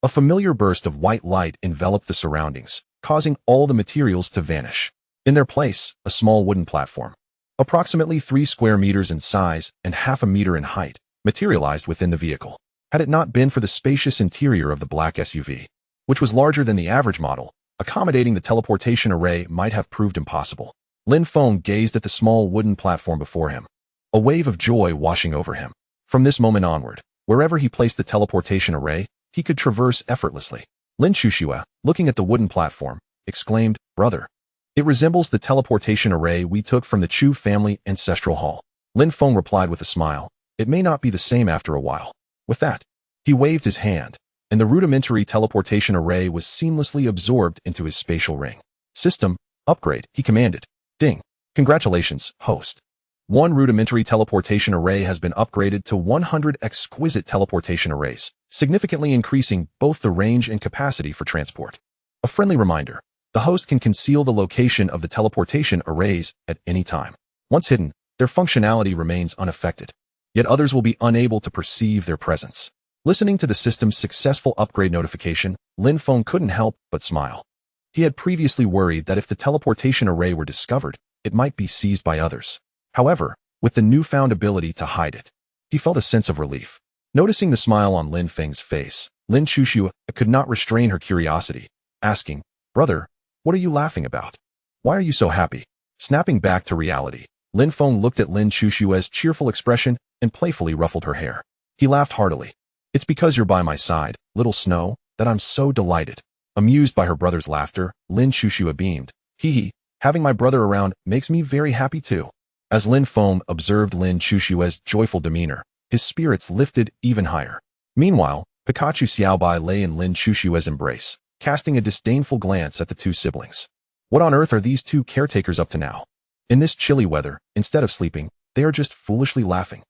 A familiar burst of white light enveloped the surroundings, causing all the materials to vanish. In their place, a small wooden platform, approximately 3 square meters in size and half a meter in height, materialized within the vehicle. Had it not been for the spacious interior of the black SUV, which was larger than the average model, accommodating the teleportation array might have proved impossible. Lin Feng gazed at the small wooden platform before him, a wave of joy washing over him. From this moment onward, wherever he placed the teleportation array, he could traverse effortlessly. Lin Xuxue, looking at the wooden platform, exclaimed, "Brother, it resembles the teleportation array we took from the Chu family ancestral hall." Lin Feng replied with a smile, "It may not be the same after a while." With that, he waved his hand, and the rudimentary teleportation array was seamlessly absorbed into his spatial ring. "System, upgrade," he commanded. Ding. "Congratulations, host. One rudimentary teleportation array has been upgraded to 100 exquisite teleportation arrays, significantly increasing both the range and capacity for transport." A friendly reminder: the host can conceal the location of the teleportation arrays at any time. Once hidden, their functionality remains unaffected, yet others will be unable to perceive their presence. Listening to the system's successful upgrade notification, Lin Feng couldn't help but smile. He had previously worried that if the teleportation array were discovered, it might be seized by others. However, with the newfound ability to hide it, he felt a sense of relief. Noticing the smile on Lin Feng's face, Lin Xuxue could not restrain her curiosity, asking, "Brother, what are you laughing about? Why are you so happy?" Snapping back to reality, Lin Feng looked at Lin Xuxue's cheerful expression and playfully ruffled her hair. He laughed heartily. "It's because you're by my side, little Snow, that I'm so delighted." Amused by her brother's laughter, Lin Xuxue beamed. "Hee, having my brother around makes me very happy too." As Lin Feng observed Lin Xuxue's joyful demeanor, his spirits lifted even higher. Meanwhile, Pikachu Xiaobai lay in Lin Xuxue's embrace, casting a disdainful glance at the two siblings. What on earth are these two caretakers up to now? In this chilly weather, instead of sleeping, they are just foolishly laughing.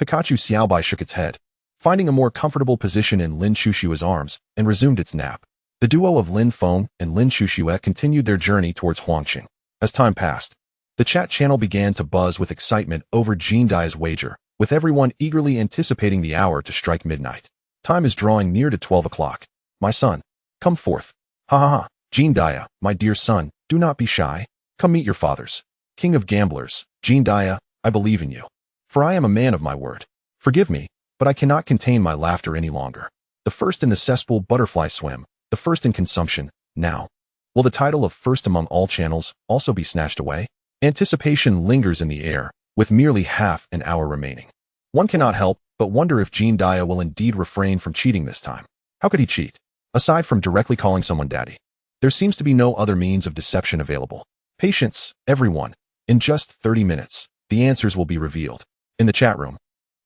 Pikachu Xiaobai shook its head, finding a more comfortable position in Lin Xuxue's arms, and resumed its nap. The duo of Lin Feng and Lin Xuxue continued their journey towards Huangqing. As time passed, the chat channel began to buzz with excitement over Jean Dai's wager, with everyone eagerly anticipating the hour to strike midnight. "Time is drawing near to 12 o'clock. My son, come forth. Ha ha ha. Jean Dai, my dear son, do not be shy. Come meet your fathers. King of gamblers, Jean Dai, I believe in you. For I am a man of my word. Forgive me, but I cannot contain my laughter any longer. The first in the cesspool butterfly swim, the first in consumption, now. Will the title of first among all channels also be snatched away?" Anticipation lingers in the air, with merely half an hour remaining. One cannot help but wonder if Jean Dai will indeed refrain from cheating this time. How could he cheat? Aside from directly calling someone daddy, there seems to be no other means of deception available. Patience, everyone. In just 30 minutes, the answers will be revealed. In the chat room,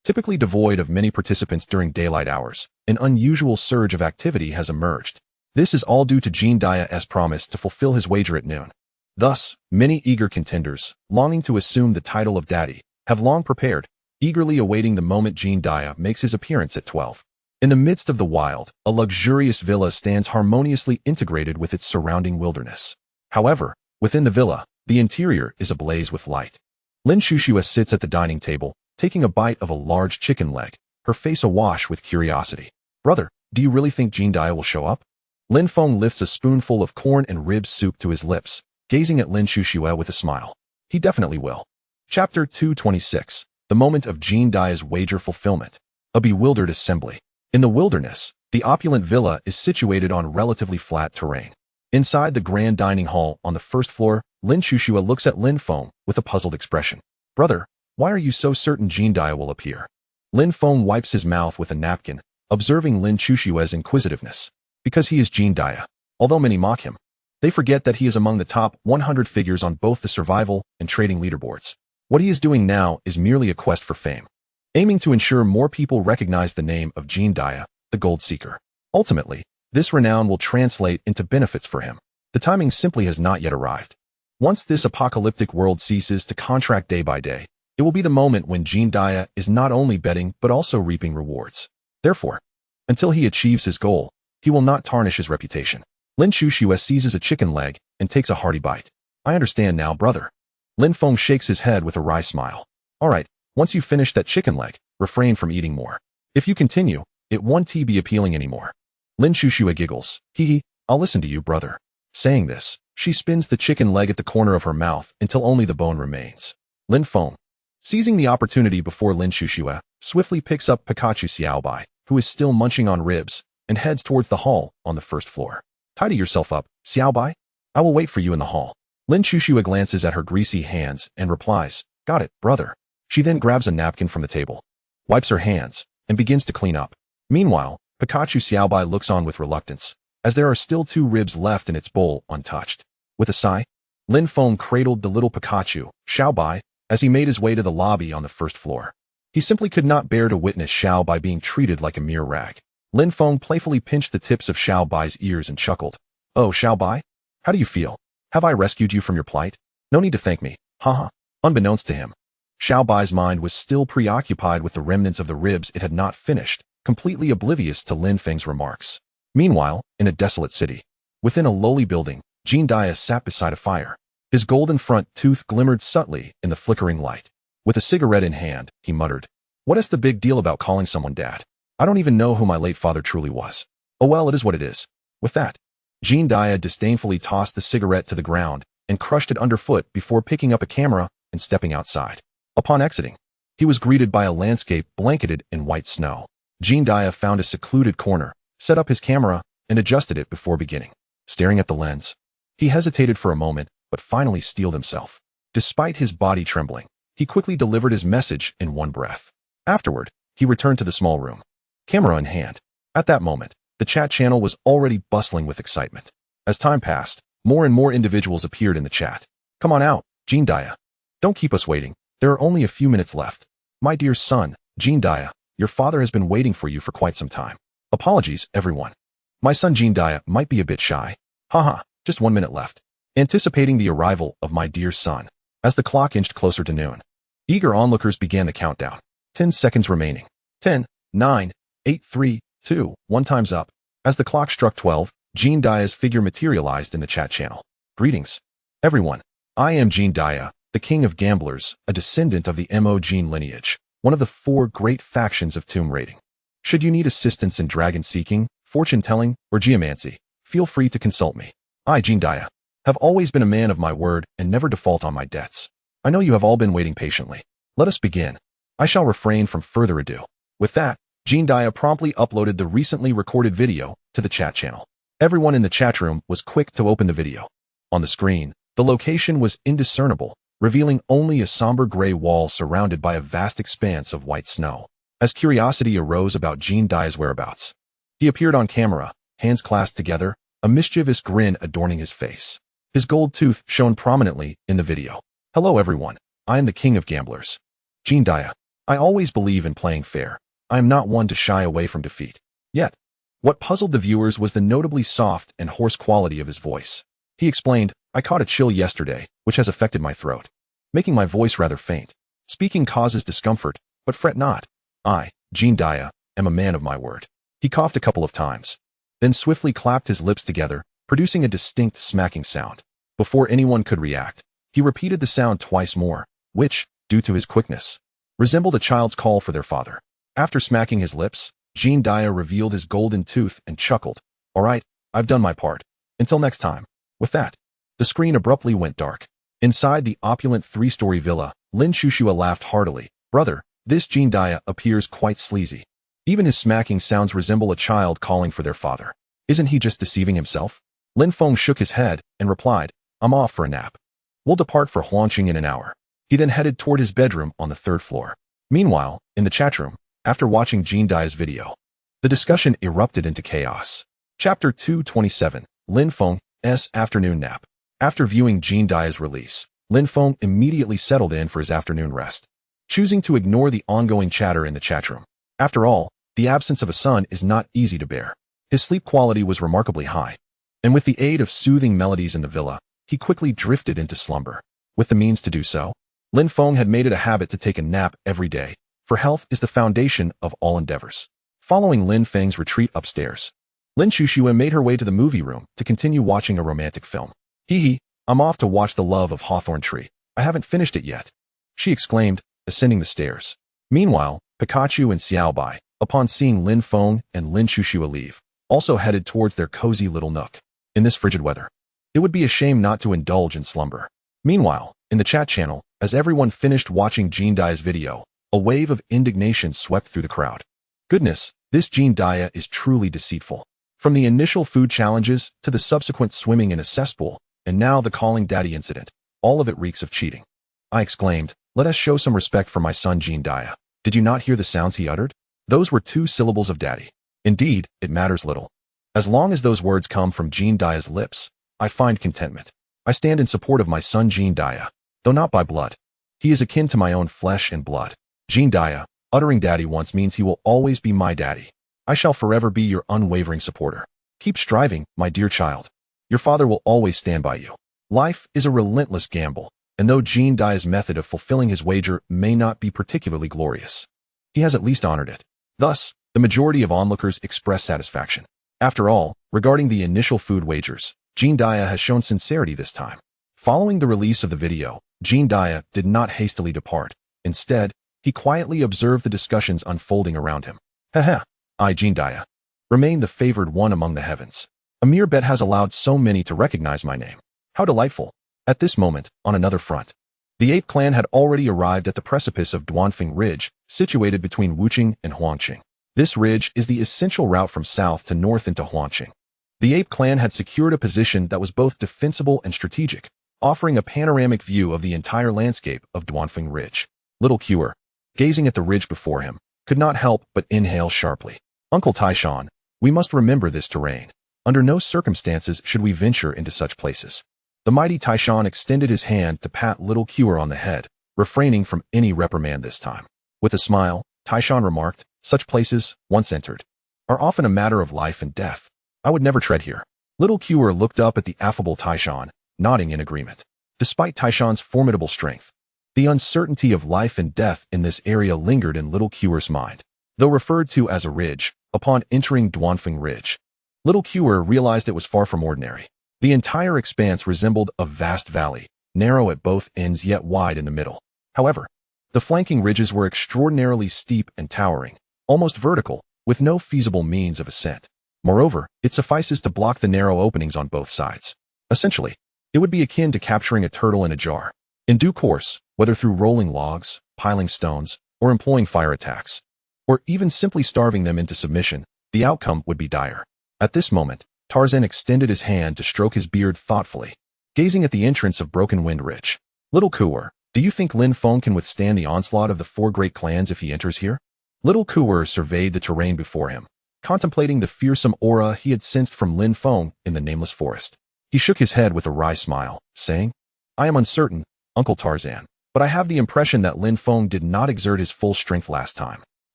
typically devoid of many participants during daylight hours, an unusual surge of activity has emerged. This is all due to Jean Dai's promise to fulfill his wager at noon. Thus, many eager contenders, longing to assume the title of daddy, have long prepared, eagerly awaiting the moment Jean Dia makes his appearance at 12. In the midst of the wild, a luxurious villa stands harmoniously integrated with its surrounding wilderness. However, within the villa, the interior is ablaze with light. Lin Shushua sits at the dining table, taking a bite of a large chicken leg, her face awash with curiosity. Brother, do you really think Jean Dia will show up? Lin Feng lifts a spoonful of corn and ribs soup to his lips, gazing at Lin Shushua with a smile. He definitely will. Chapter 226. The moment of Jean Dia's wager fulfillment. A bewildered assembly. In the wilderness, the opulent villa is situated on relatively flat terrain. Inside the grand dining hall on the first floor, Lin Shushua looks at Lin Feng with a puzzled expression. Brother, why are you so certain Jean Dia will appear? Lin Feng wipes his mouth with a napkin, observing Lin Shushua's inquisitiveness. Because he is Jean Dia. Although many mock him, they forget that he is among the top 100 figures on both the survival and trading leaderboards. What he is doing now is merely a quest for fame, aiming to ensure more people recognize the name of Jean Dia, the Gold Seeker. Ultimately, this renown will translate into benefits for him. The timing simply has not yet arrived. Once this apocalyptic world ceases to contract day by day, it will be the moment when Jean Dia is not only betting but also reaping rewards. Therefore, until he achieves his goal, he will not tarnish his reputation. Lin Shushua seizes a chicken leg and takes a hearty bite. I understand now, brother. Lin Feng shakes his head with a wry smile. All right, once you finish that chicken leg, refrain from eating more. If you continue, it won't be appealing anymore. Lin Shushua giggles. Hee, I'll listen to you, brother. Saying this, she spins the chicken leg at the corner of her mouth until only the bone remains. Lin Feng, seizing the opportunity before Lin Shushua, swiftly picks up Pikachu Xiaobai, who is still munching on ribs, and heads towards the hall on the first floor. Tidy yourself up, Xiaobai. I will wait for you in the hall. Lin Shushua glances at her greasy hands and replies, Got it, brother. She then grabs a napkin from the table, wipes her hands, and begins to clean up. Meanwhile, Pikachu Xiaobai looks on with reluctance, as there are still 2 ribs left in its bowl untouched. With a sigh, Lin Feng cradled the little Pikachu, Xiaobai, as he made his way to the lobby on the first floor. He simply could not bear to witness Xiaobai being treated like a mere rag. Lin Feng playfully pinched the tips of Xiaobai's ears and chuckled. Oh, Xiaobai? How do you feel? Have I rescued you from your plight? No need to thank me. Haha. Unbeknownst to him, Xiaobai's mind was still preoccupied with the remnants of the ribs it had not finished, completely oblivious to Lin Feng's remarks. Meanwhile, in a desolate city, within a lowly building, Jean Dia sat beside a fire. His golden front tooth glimmered subtly in the flickering light. With a cigarette in hand, he muttered, What is the big deal about calling someone dad? I don't even know who my late father truly was. Oh well, it is what it is. With that, Jean Dia disdainfully tossed the cigarette to the ground and crushed it underfoot before picking up a camera and stepping outside. Upon exiting, he was greeted by a landscape blanketed in white snow. Jean Dia found a secluded corner, set up his camera, and adjusted it before beginning. Staring at the lens, he hesitated for a moment, but finally steeled himself. Despite his body trembling, he quickly delivered his message in one breath. Afterward, he returned to the small room, camera in hand. At that moment, the chat channel was already bustling with excitement. As time passed, more and more individuals appeared in the chat. Come on out, Jean Dia. Don't keep us waiting. There are only a few minutes left. My dear son, Jean Dia, your father has been waiting for you for quite some time. Apologies, everyone. My son Jean Dia might be a bit shy. Haha, just 1 minute left. Anticipating the arrival of my dear son. As the clock inched closer to noon, eager onlookers began the countdown. 10 seconds remaining. 10, 9, 8, 3, 2, 1 time's up. As the clock struck 12, Jean Dia's figure materialized in the chat channel. Greetings, everyone. I am Jean Dia, the king of gamblers, a descendant of the Mo Jean lineage, one of the 4 great factions of tomb raiding. Should you need assistance in dragon seeking, fortune telling, or geomancy, feel free to consult me. I, Jean Dia, have always been a man of my word and never default on my debts. I know you have all been waiting patiently. Let us begin. I shall refrain from further ado. With that, Jean Dia promptly uploaded the recently recorded video to the chat channel. Everyone in the chat room was quick to open the video. On the screen, the location was indiscernible, revealing only a somber gray wall surrounded by a vast expanse of white snow. As curiosity arose about Jean Dia's whereabouts, he appeared on camera, hands clasped together, a mischievous grin adorning his face. His gold tooth shone prominently in the video. Hello everyone, I am the king of gamblers. Jean Dia. I always believe in playing fair. I am not one to shy away from defeat. Yet, what puzzled the viewers was the notably soft and hoarse quality of his voice. He explained, I caught a chill yesterday, which has affected my throat, making my voice rather faint. Speaking causes discomfort, but fret not. I, Jean Dia, am a man of my word. He coughed a couple of times, then swiftly clapped his lips together, producing a distinct smacking sound. Before anyone could react, he repeated the sound twice more, which, due to his quickness, resembled a child's call for their father. After smacking his lips, Jean Dia revealed his golden tooth and chuckled. All right, I've done my part. Until next time. With that, the screen abruptly went dark. Inside the opulent three-story villa, Lin Shushua laughed heartily. Brother, this Jean Dia appears quite sleazy. Even his smacking sounds resemble a child calling for their father. Isn't he just deceiving himself? Lin Feng shook his head and replied, I'm off for a nap. We'll depart for Huangqing in an hour. He then headed toward his bedroom on the 3rd floor. Meanwhile, in the chat room, after watching Jean Dia's video, the discussion erupted into chaos. Chapter 227, Lin Feng's afternoon nap. After viewing Jean Dia's release, Lin Feng immediately settled in for his afternoon rest, choosing to ignore the ongoing chatter in the chat room. After all, the absence of a son is not easy to bear. His sleep quality was remarkably high, and with the aid of soothing melodies in the villa, he quickly drifted into slumber. With the means to do so, Lin Feng had made it a habit to take a nap every day, for health is the foundation of all endeavors. Following Lin Feng's retreat upstairs, Lin Shushua made her way to the movie room to continue watching a romantic film. Hee, I'm off to watch The Love of Hawthorn Tree. I haven't finished it yet, she exclaimed, ascending the stairs. Meanwhile, Pikachu and Xiaobai, upon seeing Lin Feng and Lin Shushua leave, also headed towards their cozy little nook. In this frigid weather, it would be a shame not to indulge in slumber. Meanwhile, in the chat channel, as everyone finished watching Jean Dia's video, a wave of indignation swept through the crowd. Goodness, this Jean Dia is truly deceitful. From the initial food challenges to the subsequent swimming in a cesspool, and now the calling daddy incident, all of it reeks of cheating. I exclaimed, let us show some respect for my son Jean Dia. Did you not hear the sounds he uttered? Those were 2 syllables of daddy. Indeed, it matters little. As long as those words come from Jean Dia's lips, I find contentment. I stand in support of my son Jean Dia, though not by blood. He is akin to my own flesh and blood. Jean Dia, uttering daddy once means he will always be my daddy. I shall forever be your unwavering supporter. Keep striving, my dear child. Your father will always stand by you. Life is a relentless gamble, and though Jean Dia's method of fulfilling his wager may not be particularly glorious, he has at least honored it. Thus, the majority of onlookers express satisfaction. After all, regarding the initial food wagers, Jean Dia has shown sincerity this time. Following the release of the video, Jean Dia did not hastily depart. Instead, he quietly observed the discussions unfolding around him. Haha, I, Jean Dia, remain the favored one among the heavens. A mere bet has allowed so many to recognize my name. How delightful. At this moment, on another front, the ape clan had already arrived at the precipice of Duanfeng Ridge, situated between Wuqing and Huangqing. This ridge is the essential route from south to north into Huangqing. The ape clan had secured a position that was both defensible and strategic, offering a panoramic view of the entire landscape of Duanfeng Ridge. Little Kewer, gazing at the ridge before him, could not help but inhale sharply. Uncle Taishan, we must remember this terrain. Under no circumstances should we venture into such places. The mighty Taishan extended his hand to pat little Kewer on the head, refraining from any reprimand this time. With a smile, Taishan remarked, such places, once entered, are often a matter of life and death. I would never tread here. Little Kewer looked up at the affable Taishan, nodding in agreement. Despite Taishan's formidable strength, the uncertainty of life and death in this area lingered in little Kewer's mind. Though referred to as a ridge, upon entering Duanfeng Ridge, little Kewer realized it was far from ordinary. The entire expanse resembled a vast valley, narrow at both ends yet wide in the middle. However, the flanking ridges were extraordinarily steep and towering, almost vertical, with no feasible means of ascent. Moreover, it suffices to block the narrow openings on both sides. Essentially, it would be akin to capturing a turtle in a jar. In due course, whether through rolling logs, piling stones, or employing fire attacks, or even simply starving them into submission, the outcome would be dire. At this moment, Tarzan extended his hand to stroke his beard thoughtfully, gazing at the entrance of Broken Wind Ridge. Little Kewer, do you think Lin Feng can withstand the onslaught of the 4 great clans if he enters here? Little Kewer surveyed the terrain before him, contemplating the fearsome aura he had sensed from Lin Feng in the nameless forest. He shook his head with a wry smile, saying, I am uncertain, Uncle Tarzan, but I have the impression that Lin Feng did not exert his full strength last time.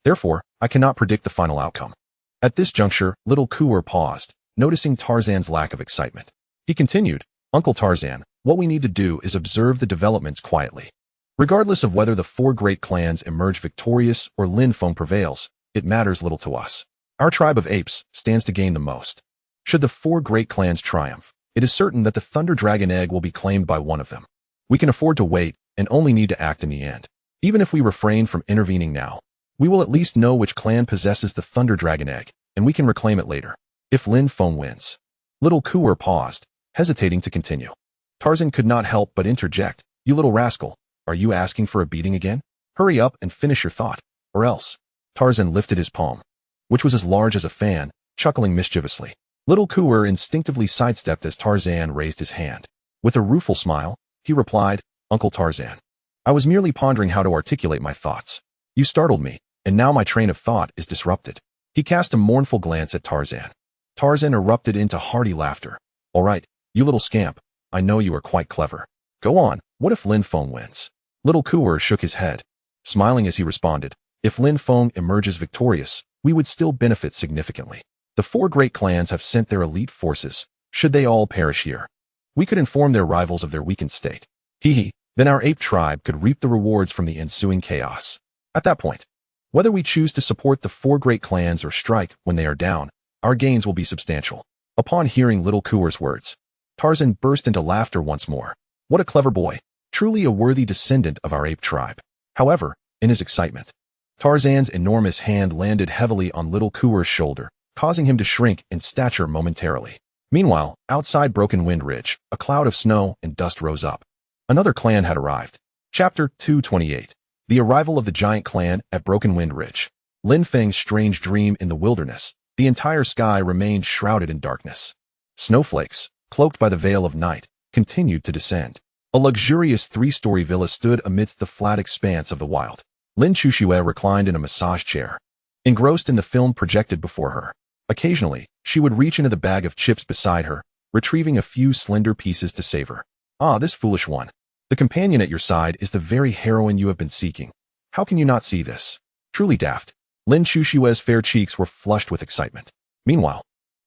Therefore, I cannot predict the final outcome. At this juncture, little Kewer paused, noticing Tarzan's lack of excitement. He continued, Uncle Tarzan, What we need to do is observe the developments quietly. Regardless of whether the four great clans emerge victorious or Lin Feng prevails, it matters little to us. Our tribe of apes stands to gain the most. Should the four great clans triumph, it is certain that the Thunder Dragon Egg will be claimed by one of them. We can afford to wait and only need to act in the end. Even if we refrain from intervening now, we will at least know which clan possesses the Thunder Dragon Egg, and we can reclaim it later. If Lin Feng wins. Little Kuer paused, hesitating to continue. Tarzan could not help but interject. You little rascal, are you asking for a beating again? Hurry up and finish your thought, or else. Tarzan lifted his palm, which was as large as a fan, chuckling mischievously. Little Kuer instinctively sidestepped as Tarzan raised his hand. With a rueful smile, he replied, Uncle Tarzan. I was merely pondering how to articulate my thoughts. You startled me, and now my train of thought is disrupted. He cast a mournful glance at Tarzan. Tarzan erupted into hearty laughter. All right, you little scamp, I know you are quite clever. Go on, what if Lin Feng wins? Little Kuer shook his head, smiling as he responded, if Lin Feng emerges victorious, we would still benefit significantly. The four great clans have sent their elite forces. Should they all perish here, we could inform their rivals of their weakened state. Then our ape tribe could reap the rewards from the ensuing chaos. At that point, whether we choose to support the four great clans or strike when they are down, our gains will be substantial. Upon hearing Little Kuer's words, Tarzan burst into laughter once more. What a clever boy, truly a worthy descendant of our ape tribe. However, in his excitement, Tarzan's enormous hand landed heavily on Little Kuer's shoulder, causing him to shrink in stature momentarily. Meanwhile, outside Broken Wind Ridge, a cloud of snow and dust rose up. Another clan had arrived. Chapter 228. The arrival of the giant clan at Broken Wind Ridge. Lin Feng's strange dream in the wilderness. The entire sky remained shrouded in darkness. Snowflakes, cloaked by the veil of night, continued to descend. A luxurious three-story villa stood amidst the flat expanse of the wild. Lin Chuxue reclined in a massage chair, engrossed in the film projected before her. Occasionally, she would reach into the bag of chips beside her, retrieving a few slender pieces to savor. Ah, this foolish one. The companion at your side is the very heroine you have been seeking. How can you not see this? Truly daft. Lin Chushue's fair cheeks were flushed with excitement. Meanwhile,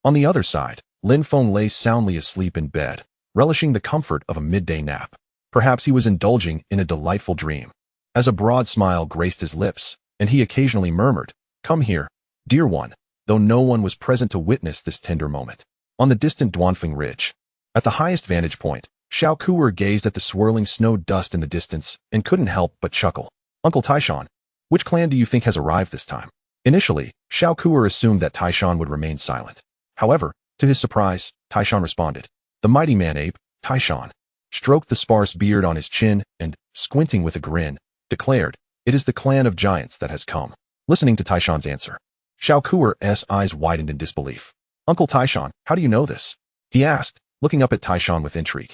on the other side, Lin Feng lay soundly asleep in bed, relishing the comfort of a midday nap. Perhaps he was indulging in a delightful dream. As a broad smile graced his lips, and he occasionally murmured, Come here, dear one, though no one was present to witness this tender moment. On the distant Duanfeng Ridge, at the highest vantage point, Xiao Kuer gazed at the swirling snow dust in the distance and couldn't help but chuckle. Uncle Taishan, which clan do you think has arrived this time? Initially, Xiao Kuer assumed that Taishan would remain silent. However, to his surprise, Taishan responded. The mighty man-ape, Taishan, stroked the sparse beard on his chin and, squinting with a grin, declared, It is the clan of giants that has come. Listening to Taishan's answer, Xiao Kuer's eyes widened in disbelief. Uncle Taishan, how do you know this? He asked, looking up at Taishan with intrigue.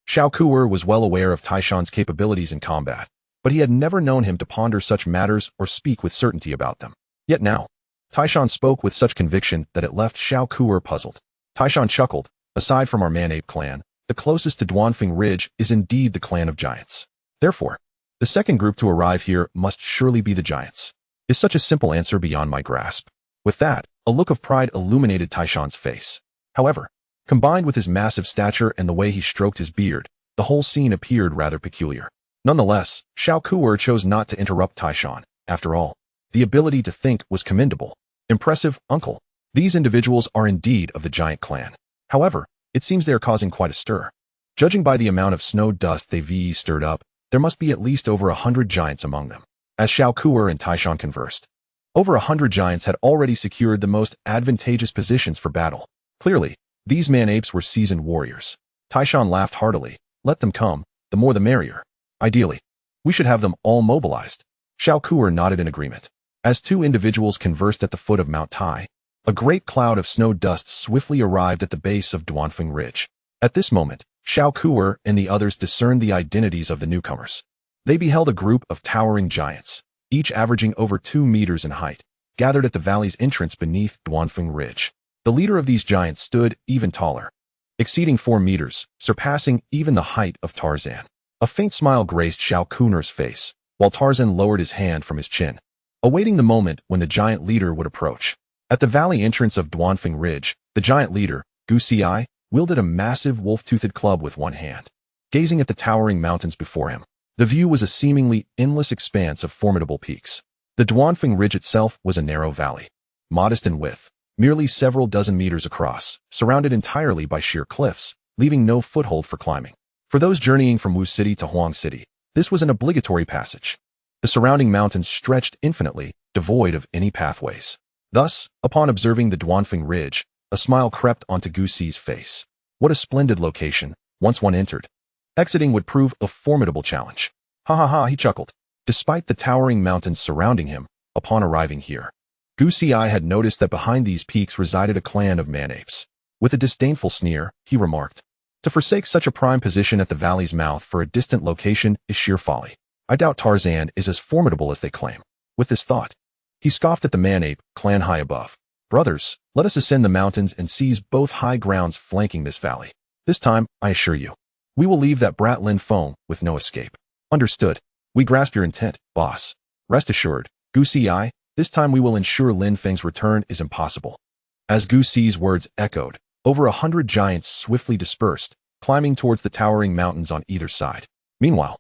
Xiao Kuer was well aware of Taishan's capabilities in combat, but he had never known him to ponder such matters or speak with certainty about them. Yet now, Taishan spoke with such conviction that it left Xiao Kuer puzzled. Taishan chuckled. Aside from our man-ape clan, the closest to Duanfeng Ridge is indeed the clan of giants. Therefore, the second group to arrive here must surely be the giants. Is such a simple answer beyond my grasp? With that, a look of pride illuminated Taishan's face. However, combined with his massive stature and the way he stroked his beard, the whole scene appeared rather peculiar. Nonetheless, Xiao Kuer chose not to interrupt Taishan. After all, the ability to think was commendable. Impressive, uncle. These individuals are indeed of the giant clan. However, it seems they are causing quite a stir. Judging by the amount of snow dust they've stirred up, there must be at least over 100 giants among them. As Xiao Kuer and Taishan conversed, over 100 giants had already secured the most advantageous positions for battle. Clearly, these man-apes were seasoned warriors. Taishan laughed heartily. Let them come, the more the merrier. Ideally, we should have them all mobilized. Xiao Kuer nodded in agreement. As two individuals conversed at the foot of Mount Tai, a great cloud of snow dust swiftly arrived at the base of Duanfeng Ridge. At this moment, Xiao Kuer and the others discerned the identities of the newcomers. They beheld a group of towering giants, each averaging over 2 meters in height, gathered at the valley's entrance beneath Duanfeng Ridge. The leader of these giants stood even taller, exceeding 4 meters, surpassing even the height of Tarzan. A faint smile graced Xiao Kuer's face, while Tarzan lowered his hand from his chin, awaiting the moment when the giant leader would approach. At the valley entrance of Duanfeng Ridge, the giant leader, Gu Xi, wielded a massive wolf-toothed club with one hand. gazing at the towering mountains before him. The view was a seemingly endless expanse of formidable peaks. The Duanfeng Ridge itself was a narrow valley, modest in width, merely several dozen meters across, surrounded entirely by sheer cliffs, leaving no foothold for climbing. For those journeying from Wu City to Huang City, this was an obligatory passage. The surrounding mountains stretched infinitely, devoid of any pathways. Thus, upon observing the Duanfeng Ridge, a smile crept onto Gu Si's face. What a splendid location, once one entered. Exiting would prove a formidable challenge. Ha ha ha, he chuckled. Despite the towering mountains surrounding him, upon arriving here, Gu Si had noticed that behind these peaks resided a clan of man-apes. With a disdainful sneer, he remarked, "To forsake such a prime position at the valley's mouth for a distant location is sheer folly. I doubt Tarzan is as formidable as they claim." With this thought, he scoffed at the man-ape clan high above. "Brothers, let us ascend the mountains and seize both high grounds flanking this valley. This time, I assure you, we will leave that brat Lin Feng with no escape." "Understood. We grasp your intent, boss. Rest assured, Gu Si, this time we will ensure Lin Feng's return is impossible." As Gu Si's words echoed, over 100 giants swiftly dispersed, climbing towards the towering mountains on either side. Meanwhile,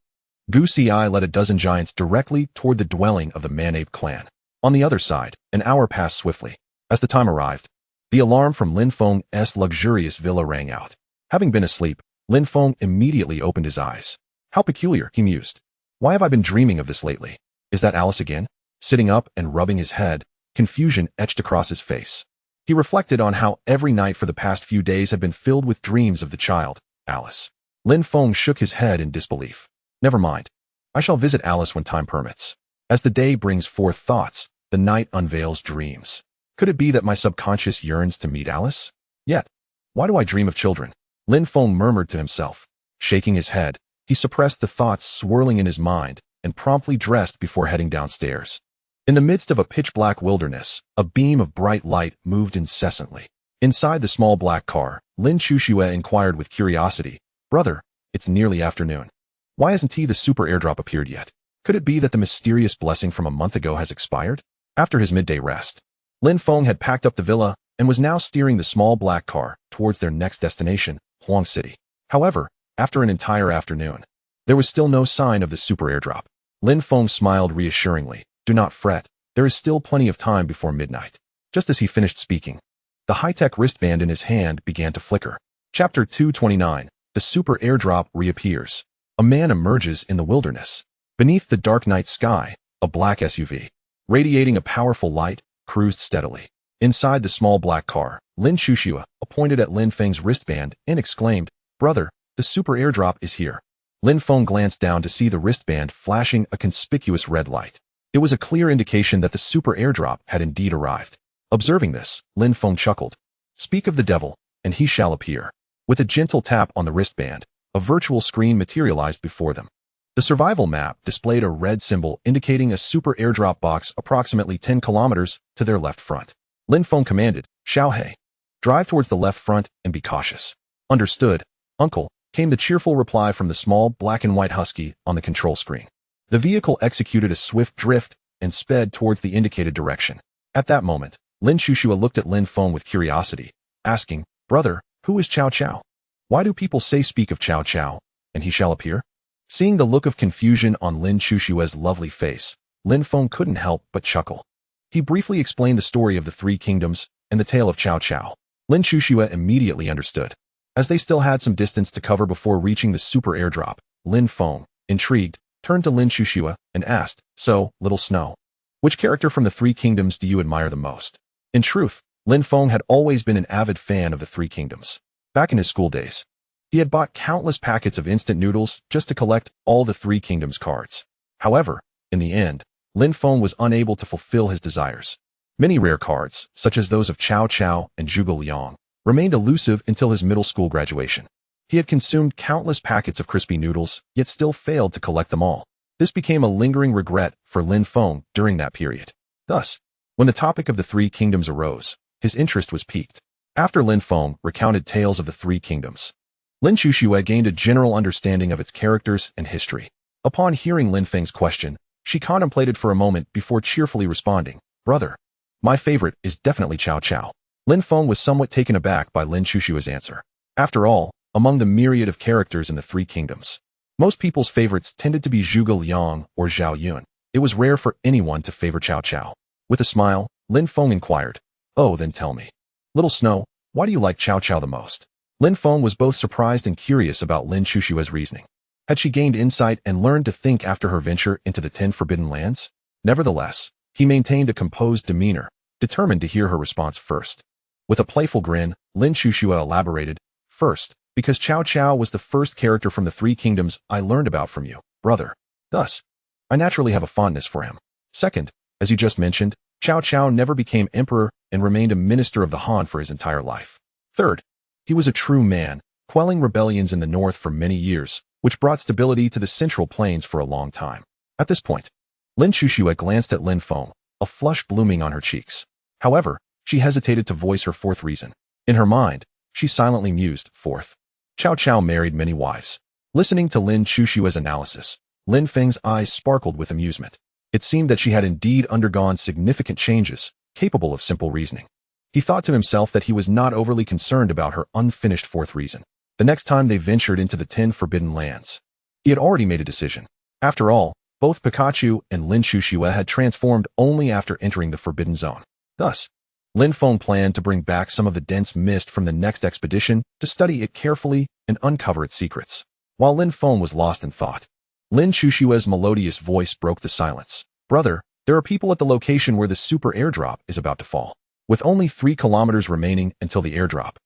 Gu Si led a dozen giants directly toward the dwelling of the man-ape clan. On the other side, an hour passed swiftly. As the time arrived, the alarm from Lin Feng's luxurious villa rang out. Having been asleep, Lin Feng immediately opened his eyes. "How peculiar," he mused. "Why have I been dreaming of this lately? Is that Alice again?" Sitting up and rubbing his head, confusion etched across his face. He reflected on how every night for the past few days had been filled with dreams of the child, Alice. Lin Feng shook his head in disbelief. "Never mind. I shall visit Alice when time permits. As the day brings forth thoughts, the night unveils dreams. Could it be that my subconscious yearns to meet Alice? Yet, why do I dream of children?" Lin Feng murmured to himself. Shaking his head, he suppressed the thoughts swirling in his mind and promptly dressed before heading downstairs. In the midst of a pitch-black wilderness, a beam of bright light moved incessantly. Inside the small black car, Lin Chushue inquired with curiosity, "Brother, it's nearly afternoon. Why hasn't the super airdrop appeared yet? Could it be that the mysterious blessing from a month ago has expired?" After his midday rest, Lin Feng had packed up the villa and was now steering the small black car towards their next destination, Huang City. However, after an entire afternoon, there was still no sign of the super airdrop. Lin Feng smiled reassuringly. "Do not fret, there is still plenty of time before midnight." Just as he finished speaking, the high-tech wristband in his hand began to flicker. Chapter 229, The Super Airdrop Reappears. A man emerges in the wilderness. Beneath the dark night sky, a black SUV, radiating a powerful light, cruised steadily. Inside the small black car, Lin Chushua pointed at Lin Feng's wristband and exclaimed, "Brother, the super airdrop is here." Lin Feng glanced down to see the wristband flashing a conspicuous red light. It was a clear indication that the super airdrop had indeed arrived. Observing this, Lin Feng chuckled. "Speak of the devil, and he shall appear." With a gentle tap on the wristband, a virtual screen materialized before them. The survival map displayed a red symbol indicating a super airdrop box approximately 10 kilometers to their left front. Lin Feng commanded, "Xiao He, drive towards the left front and be cautious." "Understood, Uncle," came the cheerful reply from the small black and white husky on the control screen. The vehicle executed a swift drift and sped towards the indicated direction. At that moment, Lin Chushua looked at Lin Feng with curiosity, asking, "Brother, who is Chow Chow? Why do people speak of Chow Chow, and he shall appear?" Seeing the look of confusion on Lin Chushua's lovely face, Lin Feng couldn't help but chuckle. He briefly explained the story of the three kingdoms and the tale of Chow Chow. Lin Chushua immediately understood. As they still had some distance to cover before reaching the super airdrop, Lin Feng, intrigued, turned to Lin Chushua and asked, "So, Little Snow, which character from the three kingdoms do you admire the most?" In truth, Lin Feng had always been an avid fan of the three kingdoms. Back in his school days, he had bought countless packets of instant noodles just to collect all the three kingdoms cards. However, in the end, Lin Feng was unable to fulfill his desires. Many rare cards, such as those of Chow Chow and Zhuge Liang, remained elusive until his middle school graduation. He had consumed countless packets of crispy noodles, yet still failed to collect them all. This became a lingering regret for Lin Feng during that period. Thus, when the topic of the three kingdoms arose, his interest was piqued. After Lin Feng recounted tales of the three kingdoms, Lin Chushua gained a general understanding of its characters and history. Upon hearing Lin Feng's question, she contemplated for a moment before cheerfully responding, "Brother, my favorite is definitely Chow Chow." Lin Feng was somewhat taken aback by Lin Chushua's answer. After all, among the myriad of characters in the Three Kingdoms. Most people's favorites tended to be Zhuge Liang or Zhao Yun. It was rare for anyone to favor Cao Cao. With a smile, Lin Feng inquired, "Oh, then tell me. Little Snow, why do you like Cao Cao the most?" Lin Feng was both surprised and curious about Lin Chushua's reasoning. Had she gained insight and learned to think after her venture into the 10 Forbidden Lands? Nevertheless, he maintained a composed demeanor, determined to hear her response first. With a playful grin, Lin Chushua elaborated, "First, because Cao Cao was the first character from the Three Kingdoms I learned about from you, brother. Thus, I naturally have a fondness for him. Second, as you just mentioned, Cao Cao never became emperor and remained a minister of the Han for his entire life. Third, he was a true man, quelling rebellions in the north for many years, which brought stability to the Central Plains for a long time." At this point, Lin Chushua glanced at Lin Feng, a flush blooming on her cheeks. However, she hesitated to voice her fourth reason. In her mind, she silently mused, "Fourth, Cao Cao married many wives." Listening to Lin Chushua's analysis, Lin Feng's eyes sparkled with amusement. It seemed that she had indeed undergone significant changes, capable of simple reasoning. He thought to himself that he was not overly concerned about her unfinished fourth reason. The next time they ventured into the 10 Forbidden Lands, he had already made a decision. After all, both Pikachu and Lin Chushua had transformed only after entering the Forbidden Zone. Thus, Lin Feng planned to bring back some of the dense mist from the next expedition to study it carefully and uncover its secrets. While Lin Feng was lost in thought, Lin Chushua's melodious voice broke the silence. "Brother, there are people at the location where the super airdrop is about to fall. With only 3 kilometers remaining until the airdrop,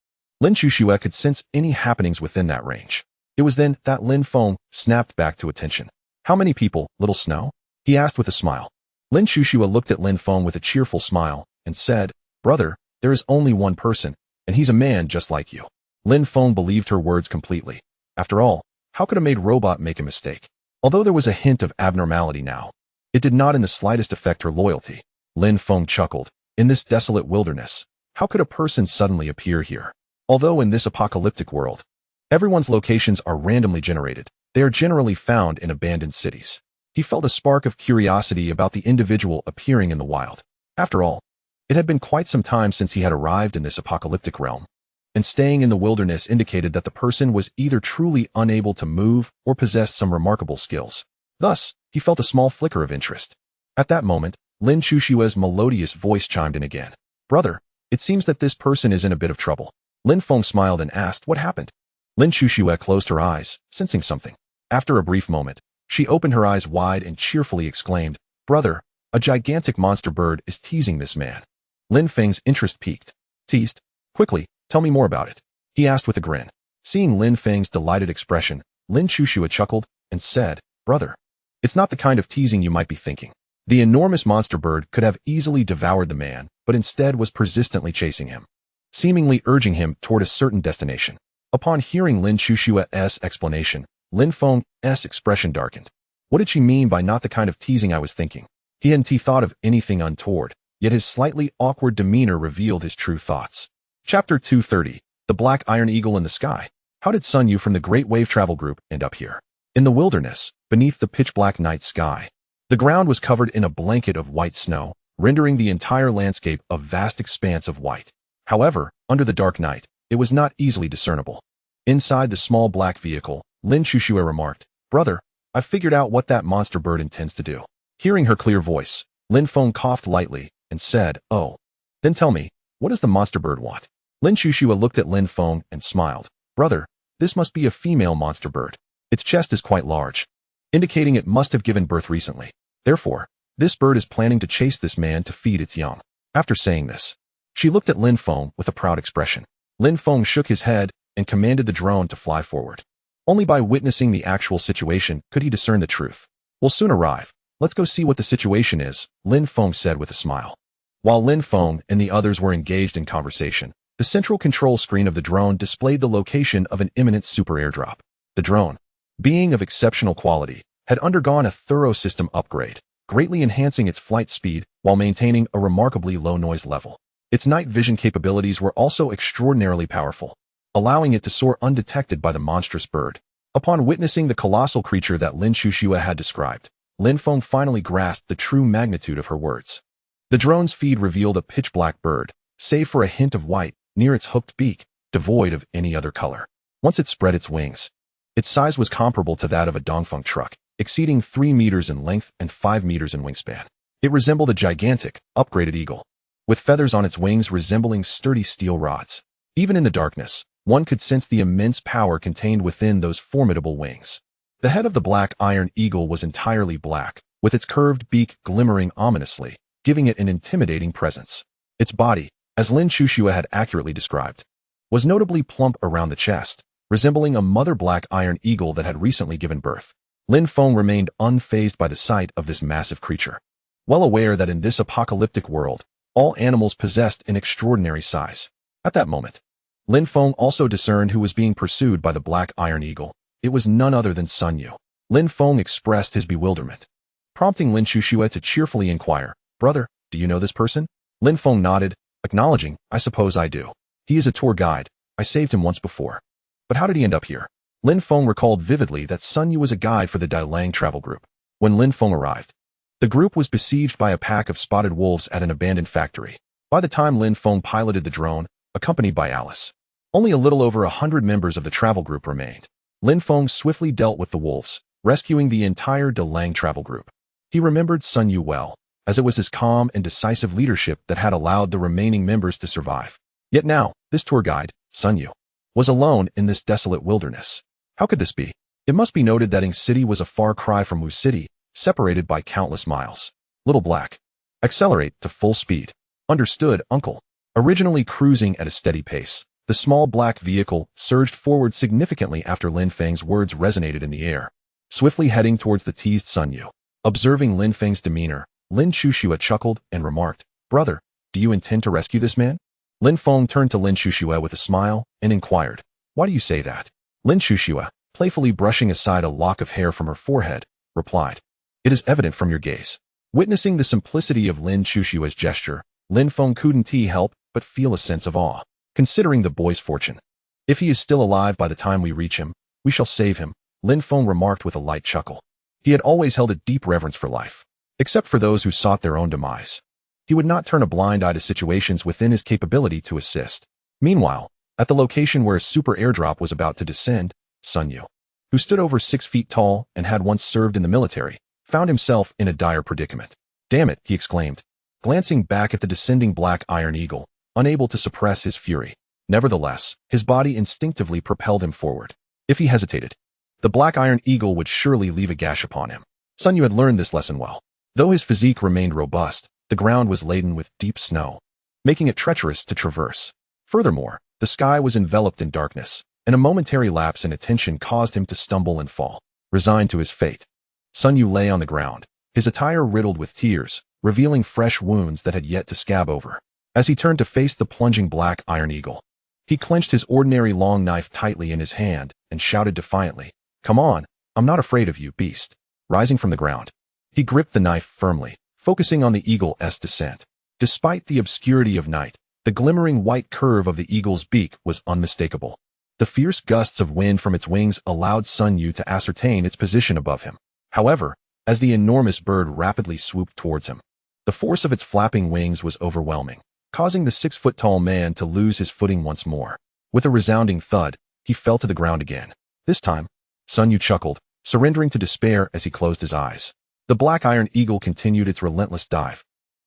Lin Chushua could sense any happenings within that range." It was then that Lin Feng snapped back to attention. "How many people, Little Snow?" he asked with a smile. Lin Chushua looked at Lin Feng with a cheerful smile and said, "Brother, there is only one person, and he's a man just like you." Lin Feng believed her words completely. After all, how could a made robot make a mistake? Although there was a hint of abnormality now, it did not in the slightest affect her loyalty. Lin Feng chuckled. In this desolate wilderness, how could a person suddenly appear here? Although in this apocalyptic world, everyone's locations are randomly generated, they are generally found in abandoned cities. He felt a spark of curiosity about the individual appearing in the wild. After all, it had been quite some time since he had arrived in this apocalyptic realm, and staying in the wilderness indicated that the person was either truly unable to move or possessed some remarkable skills. Thus, he felt a small flicker of interest. At that moment, Lin Chushua's melodious voice chimed in again. "Brother, it seems that this person is in a bit of trouble." Lin Feng smiled and asked, "What happened?" Lin Chushua closed her eyes, sensing something. After a brief moment, she opened her eyes wide and cheerfully exclaimed, "Brother, a gigantic monster bird is teasing this man." Lin Feng's interest piqued. "Teased? Quickly, tell me more about it," he asked with a grin. Seeing Lin Feng's delighted expression, Lin Chushua chuckled and said, "Brother, it's not the kind of teasing you might be thinking. The enormous monster bird could have easily devoured the man, but instead was persistently chasing him, seemingly urging him toward a certain destination." Upon hearing Lin Chushua's explanation, Lin Feng's expression darkened. What did she mean by not the kind of teasing I was thinking? He hadn't thought of anything untoward, yet his slightly awkward demeanor revealed his true thoughts. Chapter 230, The Black Iron Eagle in the Sky. How did Sun Yu from the Great Wave Travel Group end up here? In the wilderness, beneath the pitch-black night sky. The ground was covered in a blanket of white snow, rendering the entire landscape a vast expanse of white. However, under the dark night, it was not easily discernible. Inside the small black vehicle, Lin Chushua remarked, "Brother, I've figured out what that monster bird intends to do." Hearing her clear voice, Lin Feng coughed lightly and said, "Oh, then tell me, what does the monster bird want?" Lin Chushua looked at Lin Feng and smiled. "Brother, this must be a female monster bird. Its chest is quite large, indicating it must have given birth recently. Therefore, this bird is planning to chase this man to feed its young." After saying this, she looked at Lin Feng with a proud expression. Lin Feng shook his head and commanded the drone to fly forward. Only by witnessing the actual situation could he discern the truth. "We'll soon arrive. Let's go see what the situation is," Lin Feng said with a smile. While Lin Feng and the others were engaged in conversation, the central control screen of the drone displayed the location of an imminent super airdrop. The drone, being of exceptional quality, had undergone a thorough system upgrade, greatly enhancing its flight speed while maintaining a remarkably low noise level. Its night vision capabilities were also extraordinarily powerful, allowing it to soar undetected by the monstrous bird. Upon witnessing the colossal creature that Lin Chushua had described, Lin Feng finally grasped the true magnitude of her words. The drone's feed revealed a pitch-black bird, save for a hint of white near its hooked beak, devoid of any other color. Once it spread its wings, its size was comparable to that of a Dongfeng truck, exceeding 3 meters in length and 5 meters in wingspan. It resembled a gigantic, upgraded eagle, with feathers on its wings resembling sturdy steel rods. Even in the darkness, one could sense the immense power contained within those formidable wings. The head of the black iron eagle was entirely black, with its curved beak glimmering ominously, giving it an intimidating presence. Its body, as Lin Chuxue had accurately described, was notably plump around the chest, resembling a mother black iron eagle that had recently given birth. Lin Feng remained unfazed by the sight of this massive creature, well aware that in this apocalyptic world, all animals possessed an extraordinary size. At that moment, Lin Feng also discerned who was being pursued by the black iron eagle. It was none other than Sun Yu. Lin Feng expressed his bewilderment, prompting Lin Chuxue to cheerfully inquire, "Brother, do you know this person?" Lin Feng nodded, acknowledging, "I suppose I do. He is a tour guide. I saved him once before. But how did he end up here?" Lin Feng recalled vividly that Sun Yu was a guide for the Dailang travel group. When Lin Feng arrived, the group was besieged by a pack of spotted wolves at an abandoned factory. By the time Lin Feng piloted the drone, accompanied by Alice, only a little over 100 members of the travel group remained. Lin Feng swiftly dealt with the wolves, rescuing the entire Dailang travel group. He remembered Sun Yu well, as it was his calm and decisive leadership that had allowed the remaining members to survive. Yet now, this tour guide, Sun Yu, was alone in this desolate wilderness. How could this be? It must be noted that Ing City was a far cry from Wu City, separated by countless miles. Little Black. Accelerate to full speed. Understood, Uncle. Originally cruising at a steady pace, the small black vehicle surged forward significantly after Lin Feng's words resonated in the air, swiftly heading towards the teased Sun Yu. Observing Lin Feng's demeanor, Lin Chuxue chuckled and remarked, "Brother, do you intend to rescue this man?" Lin Feng turned to Lin Chuxue with a smile and inquired, "Why do you say that?" Lin Chuxue, playfully brushing aside a lock of hair from her forehead, replied, "It is evident from your gaze." Witnessing the simplicity of Lin Chuxue's gesture, Lin Feng couldn't help but feel a sense of awe, considering the boy's fortune. "If he is still alive by the time we reach him, we shall save him," Lin Feng remarked with a light chuckle. He had always held a deep reverence for life, except for those who sought their own demise. He would not turn a blind eye to situations within his capability to assist. Meanwhile, at the location where a super airdrop was about to descend, Sun Yu, who stood over 6 feet tall and had once served in the military, found himself in a dire predicament. "Damn it," he exclaimed, glancing back at the descending black iron eagle, unable to suppress his fury. Nevertheless, his body instinctively propelled him forward. If he hesitated, the black iron eagle would surely leave a gash upon him. Sun Yu had learned this lesson well. Though his physique remained robust, the ground was laden with deep snow, making it treacherous to traverse. Furthermore, the sky was enveloped in darkness, and a momentary lapse in attention caused him to stumble and fall. Resigned to his fate, Sun Yu lay on the ground, his attire riddled with tears, revealing fresh wounds that had yet to scab over. As he turned to face the plunging black iron eagle, he clenched his ordinary long knife tightly in his hand and shouted defiantly, "Come on, I'm not afraid of you, beast." Rising from the ground, he gripped the knife firmly, focusing on the eagle's descent. Despite the obscurity of night, the glimmering white curve of the eagle's beak was unmistakable. The fierce gusts of wind from its wings allowed Sun Yu to ascertain its position above him. However, as the enormous bird rapidly swooped towards him, the force of its flapping wings was overwhelming, causing the 6-foot-tall man to lose his footing once more. With a resounding thud, he fell to the ground again. This time, Sun Yu chuckled, surrendering to despair as he closed his eyes. The black iron eagle continued its relentless dive,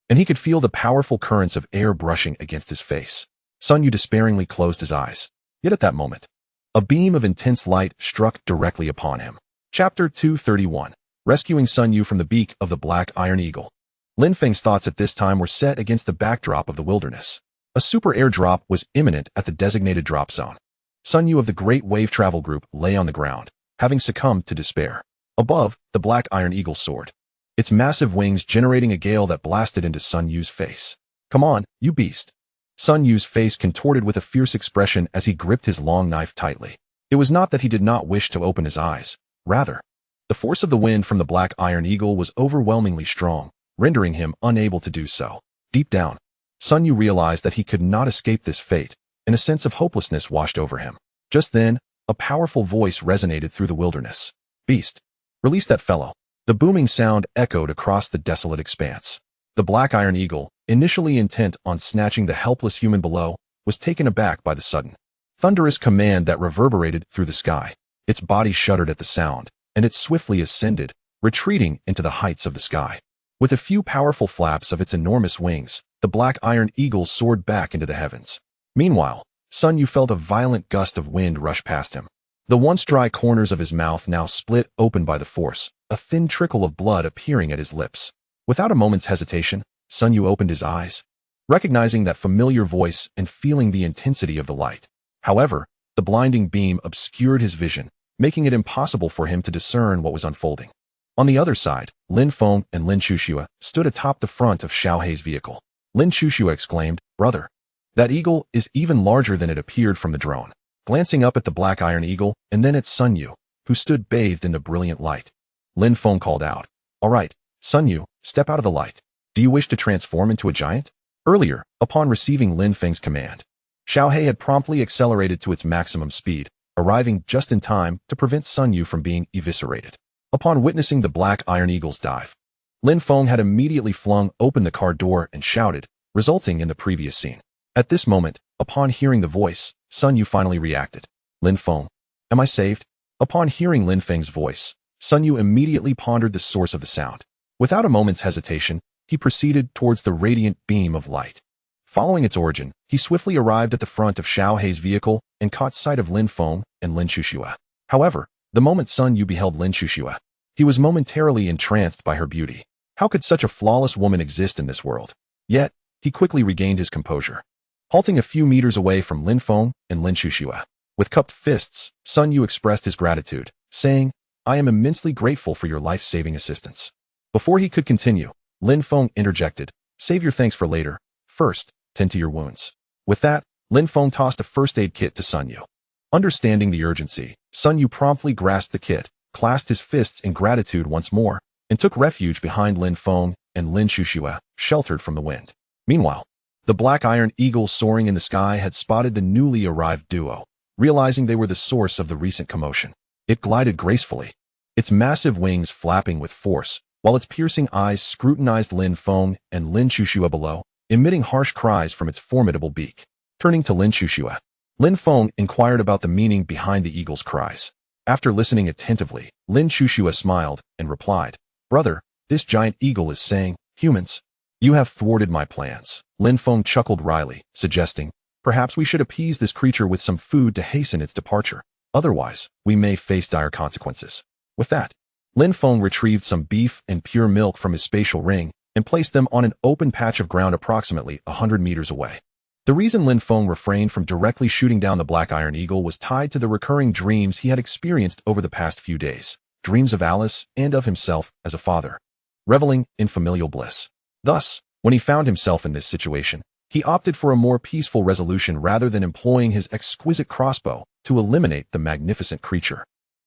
and he could feel the powerful currents of air brushing against his face. Sun Yu despairingly closed his eyes. Yet at that moment, a beam of intense light struck directly upon him. Chapter 231. Rescuing Sun Yu from the beak of the black iron eagle. Lin Feng's thoughts at this time were set against the backdrop of the wilderness. A super airdrop was imminent at the designated drop zone. Sun Yu of the Great Wave Travel Group lay on the ground, having succumbed to despair. Above, the black iron eagle soared, its massive wings generating a gale that blasted into Sun Yu's face. "Come on, you beast." Sun Yu's face contorted with a fierce expression as he gripped his long knife tightly. It was not that he did not wish to open his eyes. Rather, the force of the wind from the black iron eagle was overwhelmingly strong, rendering him unable to do so. Deep down, Sun Yu realized that he could not escape this fate, and a sense of hopelessness washed over him. Just then, a powerful voice resonated through the wilderness. "Beast, release that fellow." The booming sound echoed across the desolate expanse. The black iron eagle, initially intent on snatching the helpless human below, was taken aback by the sudden, thunderous command that reverberated through the sky. Its body shuddered at the sound, and it swiftly ascended, retreating into the heights of the sky. With a few powerful flaps of its enormous wings, the black iron eagle soared back into the heavens. Meanwhile, Sun Yu felt a violent gust of wind rush past him. The once dry corners of his mouth now split open by the force, a thin trickle of blood appearing at his lips. Without a moment's hesitation, Sun Yu opened his eyes, recognizing that familiar voice and feeling the intensity of the light. However, the blinding beam obscured his vision, making it impossible for him to discern what was unfolding. On the other side, Lin Feng and Lin Chuxue stood atop the front of Xiao Hei's vehicle. Lin Chuxue exclaimed, "Brother, that eagle is even larger than it appeared from the drone." Glancing up at the black iron eagle and then at Sun Yu, who stood bathed in the brilliant light, Lin Feng called out, "All right, Sun Yu, step out of the light. Do you wish to transform into a giant?" Earlier, upon receiving Lin Feng's command, Xiao Hei had promptly accelerated to its maximum speed, arriving just in time to prevent Sun Yu from being eviscerated. Upon witnessing the black iron eagle's dive, Lin Feng had immediately flung open the car door and shouted, resulting in the previous scene. At this moment, upon hearing the voice, Sun Yu finally reacted. "Lin Feng, am I saved?" Upon hearing Lin Feng's voice, Sun Yu immediately pondered the source of the sound. Without a moment's hesitation, he proceeded towards the radiant beam of light. Following its origin, he swiftly arrived at the front of Xiao Hei's vehicle and caught sight of Lin Feng and Lin Chuxue. However, the moment Sun Yu beheld Lin Chuxue, he was momentarily entranced by her beauty. How could such a flawless woman exist in this world? Yet, he quickly regained his composure. Halting a few meters away from Lin Feng and Lin Chuxue, with cupped fists, Sun Yu expressed his gratitude, saying, "I am immensely grateful for your life-saving assistance." Before he could continue, Lin Feng interjected, "Save your thanks for later. First, tend to your wounds." With that, Lin Feng tossed a first aid kit to Sun Yu. Understanding the urgency, Sun Yu promptly grasped the kit, clasped his fists in gratitude once more, and took refuge behind Lin Feng and Lin Chuxue, sheltered from the wind. Meanwhile, the black iron eagle soaring in the sky had spotted the newly arrived duo, realizing they were the source of the recent commotion. It glided gracefully, its massive wings flapping with force, while its piercing eyes scrutinized Lin Feng and Lin Chuxue below, emitting harsh cries from its formidable beak. Turning to Lin Chuxue, Lin Feng inquired about the meaning behind the eagle's cries. After listening attentively, Lin Chuxue smiled and replied, "Brother, this giant eagle is saying, 'Humans, you have thwarted my plans.'" Lin Feng chuckled wryly, suggesting, "Perhaps we should appease this creature with some food to hasten its departure. Otherwise, we may face dire consequences." With that, Lin Feng retrieved some beef and pure milk from his spatial ring and placed them on an open patch of ground approximately 100 meters away. The reason Lin Feng refrained from directly shooting down the black iron eagle was tied to the recurring dreams he had experienced over the past few days, dreams of Alice and of himself as a father, reveling in familial bliss. Thus, when he found himself in this situation, he opted for a more peaceful resolution rather than employing his exquisite crossbow to eliminate the magnificent creature.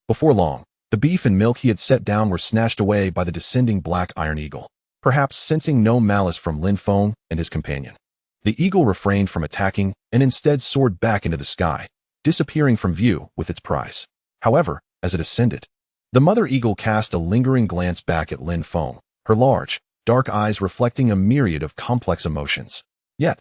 Before long, the beef and milk he had set down were snatched away by the descending black iron eagle, perhaps sensing no malice from Lin Feng and his companion. The eagle refrained from attacking and instead soared back into the sky, disappearing from view with its prize. However, as it ascended, the mother eagle cast a lingering glance back at Lin Feng, her large, dark eyes reflecting a myriad of complex emotions. Yet,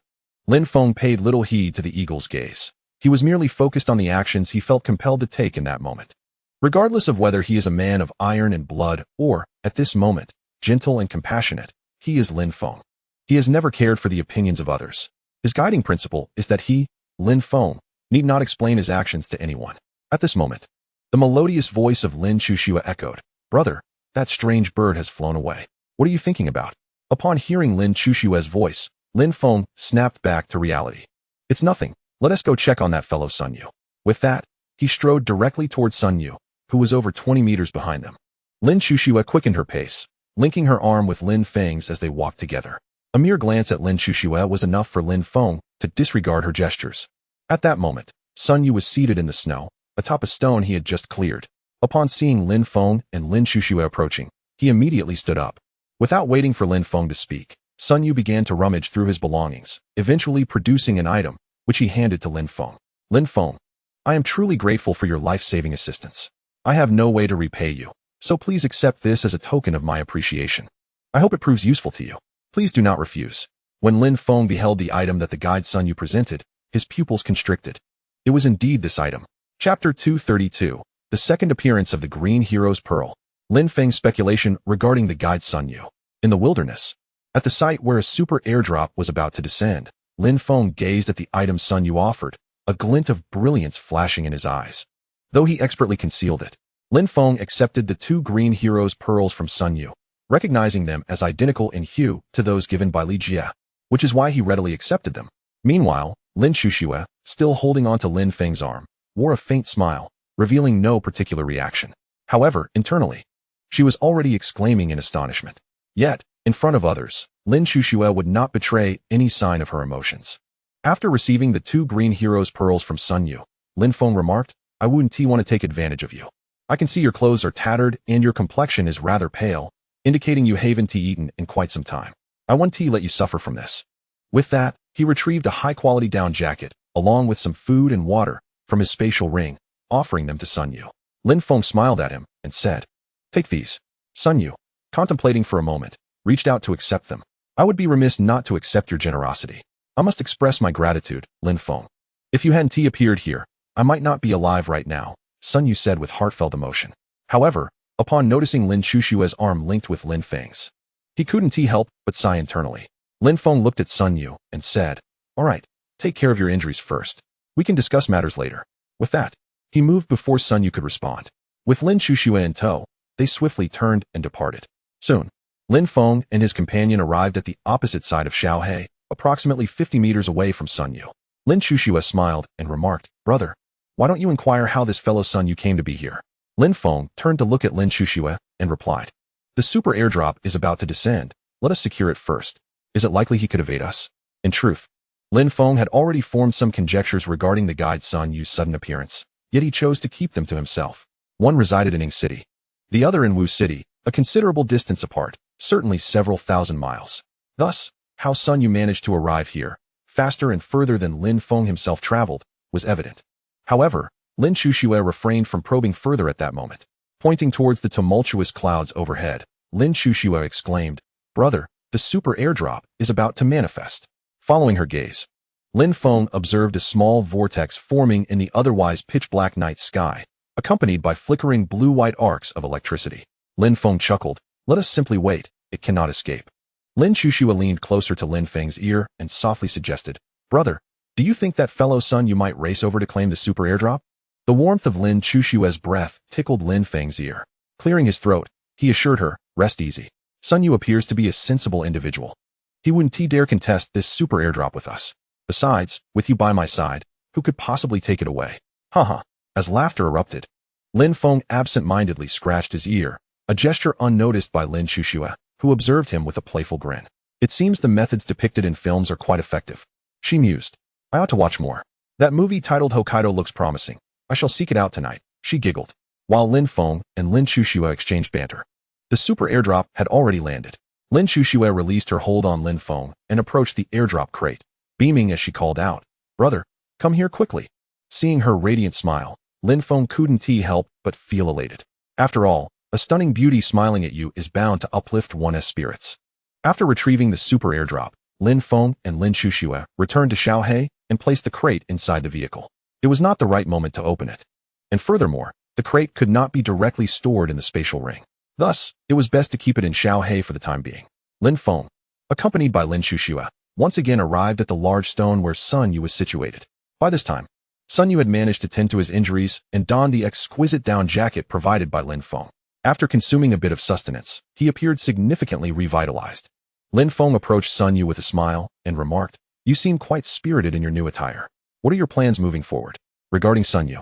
Lin Feng paid little heed to the eagle's gaze. He was merely focused on the actions he felt compelled to take in that moment. Regardless of whether he is a man of iron and blood or, at this moment, gentle and compassionate, he is Lin Feng. He has never cared for the opinions of others. His guiding principle is that he, Lin Feng, need not explain his actions to anyone. At this moment, the melodious voice of Lin Chuxue echoed, "Brother, that strange bird has flown away. What are you thinking about?" Upon hearing Lin Chuxue's voice, Lin Feng snapped back to reality. "It's nothing. Let us go check on that fellow Sun Yu." With that, he strode directly towards Sun Yu, who was over 20 meters behind them. Lin Chuxue quickened her pace, linking her arm with Lin Feng's as they walked together. A mere glance at Lin Chuxue was enough for Lin Feng to disregard her gestures. At that moment, Sun Yu was seated in the snow, atop a stone he had just cleared. Upon seeing Lin Feng and Lin Chuxue approaching, he immediately stood up. Without waiting for Lin Feng to speak, Sun Yu began to rummage through his belongings, eventually producing an item, which he handed to Lin Feng. "Lin Feng, I am truly grateful for your life-saving assistance. I have no way to repay you, so please accept this as a token of my appreciation. I hope it proves useful to you. Please do not refuse." When Lin Feng beheld the item that the guide Sun Yu presented, his pupils constricted. It was indeed this item. Chapter 232. The second appearance of the Green Hero's Pearl. Lin Feng's speculation regarding the guide Sun Yu. In the wilderness, at the site where a super airdrop was about to descend, Lin Feng gazed at the item Sun Yu offered, a glint of brilliance flashing in his eyes. Though he expertly concealed it, Lin Feng accepted the two Green Hero's pearls from Sun Yu, recognizing them as identical in hue to those given by Li Jie, which is why he readily accepted them. Meanwhile, Lin Shuxue, still holding onto Lin Feng's arm, wore a faint smile, revealing no particular reaction. However, internally, she was already exclaiming in astonishment. Yet, in front of others, Lin Shuxue would not betray any sign of her emotions. After receiving the two Green Hero's pearls from Sun Yu, Lin Feng remarked, "I wouldn't want to take advantage of you. I can see your clothes are tattered and your complexion is rather pale, indicating you haven't eaten in quite some time. I won't let you suffer from this." With that, he retrieved a high-quality down jacket, along with some food and water, from his spatial ring, offering them to Sun Yu. Lin Feng smiled at him and said, "Take these." Sun Yu, contemplating for a moment, reached out to accept them. "I would be remiss not to accept your generosity. I must express my gratitude, Lin Feng. If you hadn't appeared here, I might not be alive right now," Sun Yu said with heartfelt emotion. However, upon noticing Lin Shuxue's arm linked with Lin Feng's, he couldn't help but sigh internally. Lin Feng looked at Sun Yu and said, "All right, take care of your injuries first. We can discuss matters later." With that, he moved before Sun Yu could respond. With Lin Shuxue in tow, they swiftly turned and departed. Soon, Lin Feng and his companion arrived at the opposite side of Xiaohe, approximately 50 meters away from Sun Yu. Lin Shuxue smiled and remarked, "Brother, why don't you inquire how this fellow Sun Yu came to be here?" Lin Feng turned to look at Lin Shuxue and replied, "The super airdrop is about to descend. Let us secure it first. Is it likely he could evade us?" In truth, Lin Feng had already formed some conjectures regarding the guide Sun Yu's sudden appearance, yet he chose to keep them to himself. One resided in Ying City, the other in Wu City, a considerable distance apart, certainly several thousand miles. Thus, how Sun Yu managed to arrive here, faster and further than Lin Feng himself traveled, was evident. However, Lin Shuxue refrained from probing further at that moment. Pointing towards the tumultuous clouds overhead, Lin Shuxue exclaimed, "Brother, the super airdrop is about to manifest." Following her gaze, Lin Feng observed a small vortex forming in the otherwise pitch-black night sky, accompanied by flickering blue-white arcs of electricity. Lin Feng chuckled, "Let us simply wait, it cannot escape." Lin Shuxue leaned closer to Lin Feng's ear and softly suggested, "Brother, do you think that fellow Sun Yu might race over to claim the super airdrop?" The warmth of Lin Shuxue's breath tickled Lin Feng's ear. Clearing his throat, he assured her, "Rest easy. Sun Yu appears to be a sensible individual. He wouldn't dare contest this super airdrop with us. Besides, with you by my side, who could possibly take it away?" Haha. As laughter erupted, Lin Feng absent-mindedly scratched his ear, a gesture unnoticed by Lin Shuxue, who observed him with a playful grin. "It seems the methods depicted in films are quite effective," she mused. "I ought to watch more. That movie titled Hokkaido looks promising. I shall seek it out tonight," she giggled, while Lin Feng and Lin Shuxue exchanged banter. The super airdrop had already landed. Lin Shuxue released her hold on Lin Feng and approached the airdrop crate, beaming as she called out, "Brother, come here quickly." Seeing her radiant smile, Lin Feng couldn't help but feel elated. After all, a stunning beauty smiling at you is bound to uplift one's spirits. After retrieving the super airdrop, Lin Feng and Lin Shuxue returned to Xiaohe and placed the crate inside the vehicle. It was not the right moment to open it. And furthermore, the crate could not be directly stored in the spatial ring. Thus, it was best to keep it in Xiaohe for the time being. Lin Feng, accompanied by Lin Shuxue, once again arrived at the large stone where Sun Yu was situated. By this time, Sun Yu had managed to tend to his injuries and donned the exquisite down jacket provided by Lin Feng. After consuming a bit of sustenance, he appeared significantly revitalized. Lin Feng approached Sun Yu with a smile and remarked, "You seem quite spirited in your new attire. What are your plans moving forward?" Regarding Sun Yu,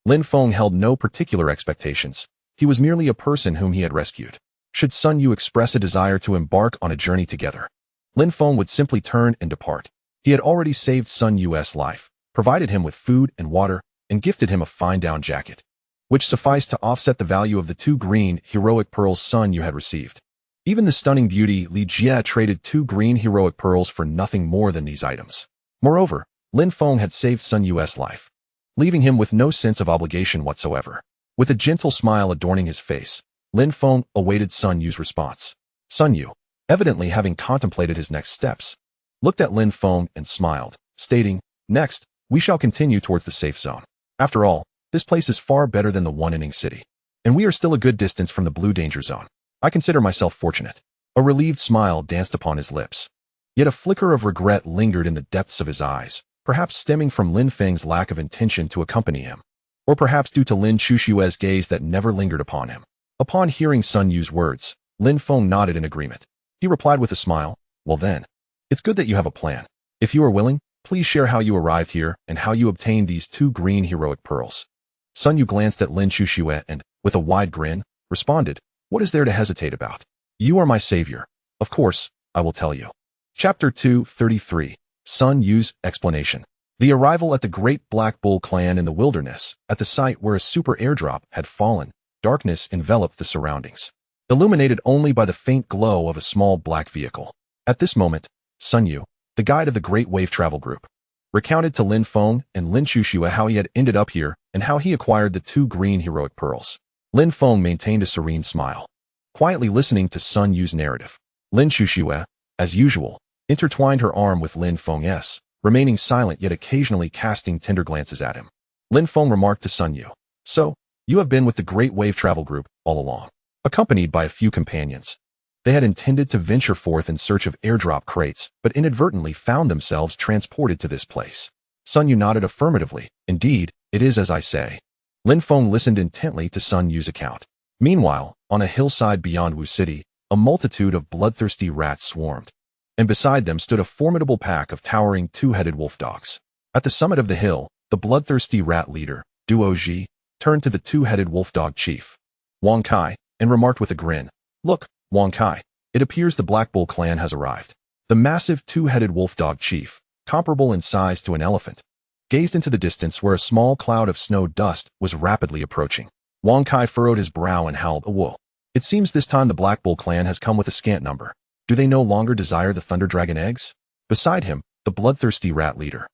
Lin Feng held no particular expectations. He was merely a person whom he had rescued. Should Sun Yu express a desire to embark on a journey together, Lin Feng would simply turn and depart. He had already saved Sun Yu's life, provided him with food and water, and gifted him a fine down jacket, which sufficed to offset the value of the two green, heroic pearls Sun Yu had received. Even the stunning beauty Li Jie traded 2 green heroic pearls for nothing more than these items. Moreover, Lin Feng had saved Sun Yu's life, leaving him with no sense of obligation whatsoever. With a gentle smile adorning his face, Lin Feng awaited Sun Yu's response. Sun Yu, evidently having contemplated his next steps, looked at Lin Feng and smiled, stating, "Next, We shall continue towards the safe zone. After all, this place is far better than the one in Ing City. And we are still a good distance from the blue danger zone. I consider myself fortunate. A relieved smile danced upon his lips. Yet a flicker of regret lingered in the depths of his eyes, perhaps stemming from Lin Feng's lack of intention to accompany him. Or perhaps due to Lin Chushue's gaze that never lingered upon him. Upon hearing Sun Yu's words, Lin Feng nodded in agreement. He replied with a smile, "Well then, it's good that you have a plan. If you are willing, please share how you arrived here and how you obtained these 2 green heroic pearls." Sun Yu glanced at Lin Chushue and, with a wide grin, responded, "What is there to hesitate about? You are my savior. Of course, I will tell you." Chapter 233. Sun Yu's Explanation. The arrival at the Great Black Bull Clan in the wilderness, at the site where a super airdrop had fallen, darkness enveloped the surroundings, illuminated only by the faint glow of a small black vehicle. At this moment, Sun Yu, the guide of the Great Wave Travel Group, recounted to Lin Feng and Lin Chushue how he had ended up here and how he acquired the 2 green heroic pearls. Lin Feng maintained a serene smile, quietly listening to Sun Yu's narrative. Lin Chushue, as usual, intertwined her arm with Lin Feng's, remaining silent yet occasionally casting tender glances at him. Lin Feng remarked to Sun Yu, "So, you have been with the Great Wave Travel Group all along." Accompanied by a few companions, they had intended to venture forth in search of airdrop crates, but inadvertently found themselves transported to this place. Sun Yu nodded affirmatively. "Indeed, it is as I say." Lin Feng listened intently to Sun Yu's account. Meanwhile, on a hillside beyond Wu City, a multitude of bloodthirsty rats swarmed, and beside them stood a formidable pack of towering 2-headed wolf dogs. At the summit of the hill, the bloodthirsty rat leader, Duo Ji, turned to the 2-headed wolf dog chief, Wang Kai, and remarked with a grin, "Look, Wang Kai, it appears the Black Bull clan has arrived." The massive 2-headed wolf dog chief, comparable in size to an elephant, gazed into the distance where a small cloud of snow dust was rapidly approaching. Wang Kai furrowed his brow and howled, "Whoa. It seems this time the Black Bull clan has come with a scant number. Do they no longer desire the Thunder Dragon eggs?" Beside him, the bloodthirsty rat leader,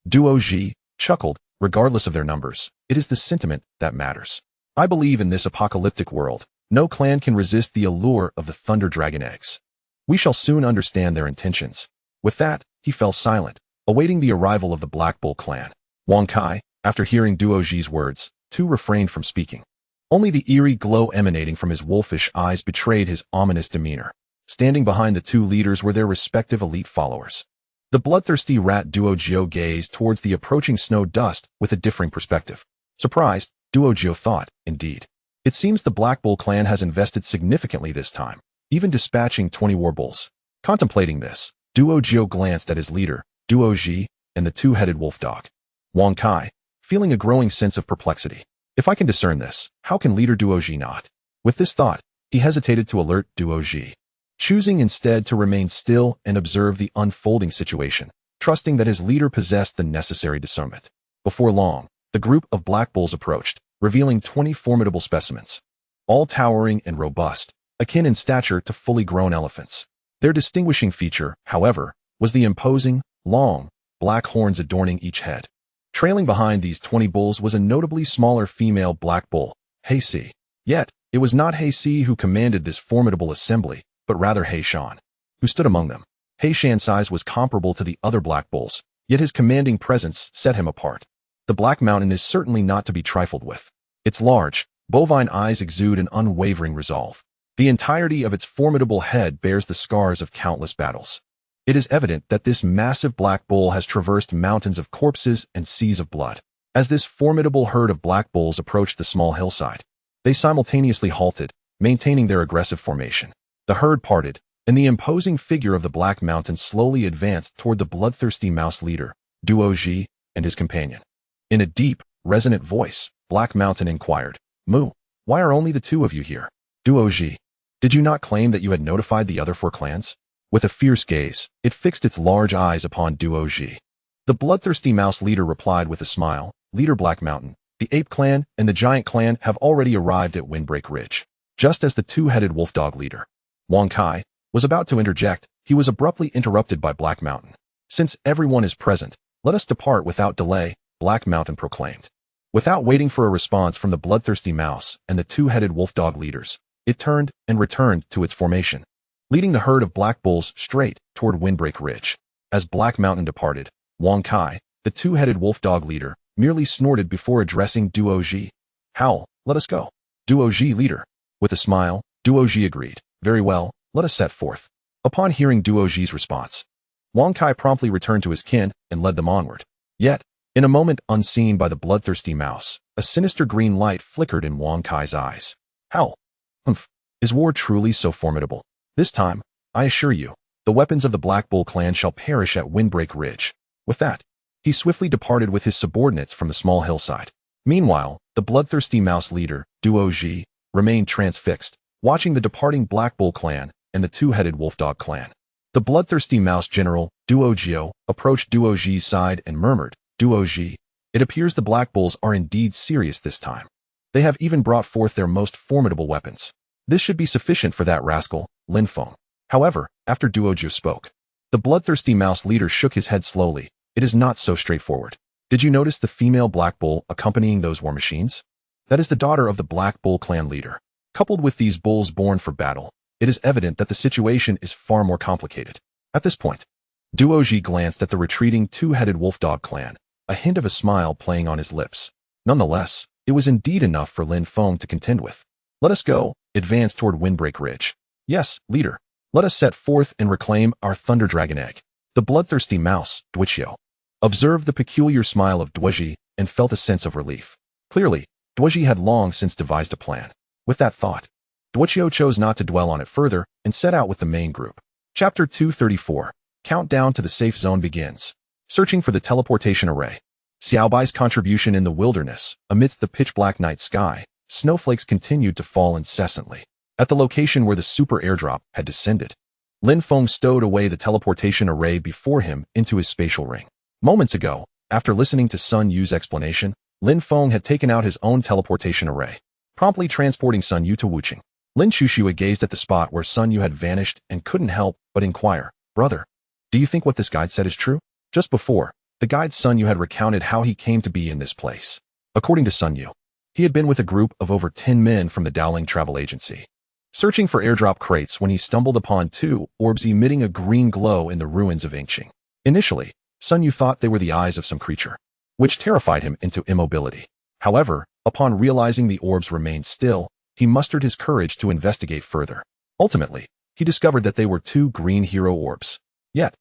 Duo Ji, chuckled, "Regardless of their numbers, it is the sentiment that matters. I believe in this apocalyptic world, no clan can resist the allure of the Thunder Dragon eggs. We shall soon understand their intentions." With that, he fell silent, awaiting the arrival of the Black Bull clan. Wang Kai, after hearing Duo Ji's words, too refrained from speaking. Only the eerie glow emanating from his wolfish eyes betrayed his ominous demeanor. Standing behind the 2 leaders were their respective elite followers. The bloodthirsty rat Duo Jio gazed towards the approaching snow dust with a differing perspective. Surprised, Duo Jio thought, "Indeed. It seems the Black Bull clan has invested significantly this time, even dispatching 20 war bulls." Contemplating this, Duo Jio glanced at his leader, Duo Ji, and the 2-headed wolf dog, Wang Kai, feeling a growing sense of perplexity. If I can discern this, how can leader Duo Ji not? With this thought, he hesitated to alert Duo Ji, choosing instead to remain still and observe the unfolding situation, trusting that his leader possessed the necessary discernment. Before long, the group of black bulls approached, revealing 20 formidable specimens, all towering and robust, akin in stature to fully grown elephants. Their distinguishing feature, however, was the imposing, long, black horns adorning each head. Trailing behind these 20 bulls was a notably smaller female black bull, Hei Si. Yet, it was not Hei Si who commanded this formidable assembly, but rather Hei Shan, who stood among them. Hei Shan's size was comparable to the other black bulls, yet his commanding presence set him apart. The Black Mountain is certainly not to be trifled with. Its large, bovine eyes exude an unwavering resolve. The entirety of its formidable head bears the scars of countless battles. It is evident that this massive black bull has traversed mountains of corpses and seas of blood. As this formidable herd of black bulls approached the small hillside, they simultaneously halted, maintaining their aggressive formation. The herd parted, and the imposing figure of the Black Mountain slowly advanced toward the bloodthirsty mouse leader, Duo Ji, and his companion. In a deep, resonant voice, Black Mountain inquired, "Mu, why are only the 2 of you here? Duo Ji, did you not claim that you had notified the other 4 clans?" With a fierce gaze, it fixed its large eyes upon Duo Ji. The bloodthirsty mouse leader replied with a smile, "Leader Black Mountain, the Ape Clan and the Giant Clan have already arrived at Windbreak Ridge." Just as the 2-headed wolf dog leader, Wang Kai, was about to interject, he was abruptly interrupted by Black Mountain. "Since everyone is present, let us depart without delay," Black Mountain proclaimed. Without waiting for a response from the bloodthirsty mouse and the 2-headed wolf dog leaders, it turned and returned to its formation, leading the herd of black bulls straight toward Windbreak Ridge. As Black Mountain departed, Wang Kai, the two-headed wolf-dog leader merely snorted before addressing Duoji. Howl, let us go. Duoji leader. With a smile, Duoji agreed. Very well, let us set forth. Upon hearing Duoji's response, Wang Kai promptly returned to his kin and led them onward. Yet, in a moment unseen by the bloodthirsty mouse, a sinister green light flickered in Wang Kai's eyes. Howl. Humph. Is war truly so formidable? This time, I assure you, the weapons of the Black Bull clan shall perish at Windbreak Ridge. With that, he swiftly departed with his subordinates from the small hillside. Meanwhile, the bloodthirsty mouse leader, Duoji, remained transfixed, watching the departing Black Bull clan and the two-headed wolf-dog clan. The bloodthirsty mouse general, Duogio, approached Duoji's side and murmured, Duoji, it appears the Black Bulls are indeed serious this time. They have even brought forth their most formidable weapons. This should be sufficient for that rascal, Lin Feng. However, after Duogio spoke, the bloodthirsty mouse leader shook his head slowly. It is not so straightforward. Did you notice the female Black Bull accompanying those war machines? That is the daughter of the Black Bull clan leader. Coupled with these bulls born for battle, it is evident that the situation is far more complicated. At this point, Duoji glanced at the retreating two-headed wolf-dog clan, a hint of a smile playing on his lips. Nonetheless, it was indeed enough for Lin Feng to contend with. Let us go, advance toward Windbreak Ridge. Yes, leader. Let us set forth and reclaim our Thunder Dragon Egg. The bloodthirsty mouse, Duoji, observed the peculiar smile of Duoji and felt a sense of relief. Clearly, Duoji had long since devised a plan. With that thought, Duoji chose not to dwell on it further and set out with the main group. Chapter 234. Countdown to the safe zone begins. Searching for the teleportation array. Xiaobai's contribution in the wilderness. Amidst the pitch-black night sky, snowflakes continued to fall incessantly. At the location where the super airdrop had descended, Lin Feng stowed away the teleportation array before him into his spatial ring. Moments ago, after listening to Sun Yu's explanation, Lin Feng had taken out his own teleportation array, promptly transporting Sun Yu to Wuching. Lin Chuxue gazed at the spot where Sun Yu had vanished and couldn't help but inquire, Brother, do you think what this guide said is true? Just before, the guide Sun Yu had recounted how he came to be in this place. According to Sun Yu, he had been with a group of over 10 men from the Dowling travel agency, searching for airdrop crates when he stumbled upon two orbs emitting a green glow in the ruins of Yingqing. Initially, Sun Yu thought they were the eyes of some creature, which terrified him into immobility. However, upon realizing the orbs remained still, he mustered his courage to investigate further. Ultimately, he discovered that they were two green hero orbs. Yet,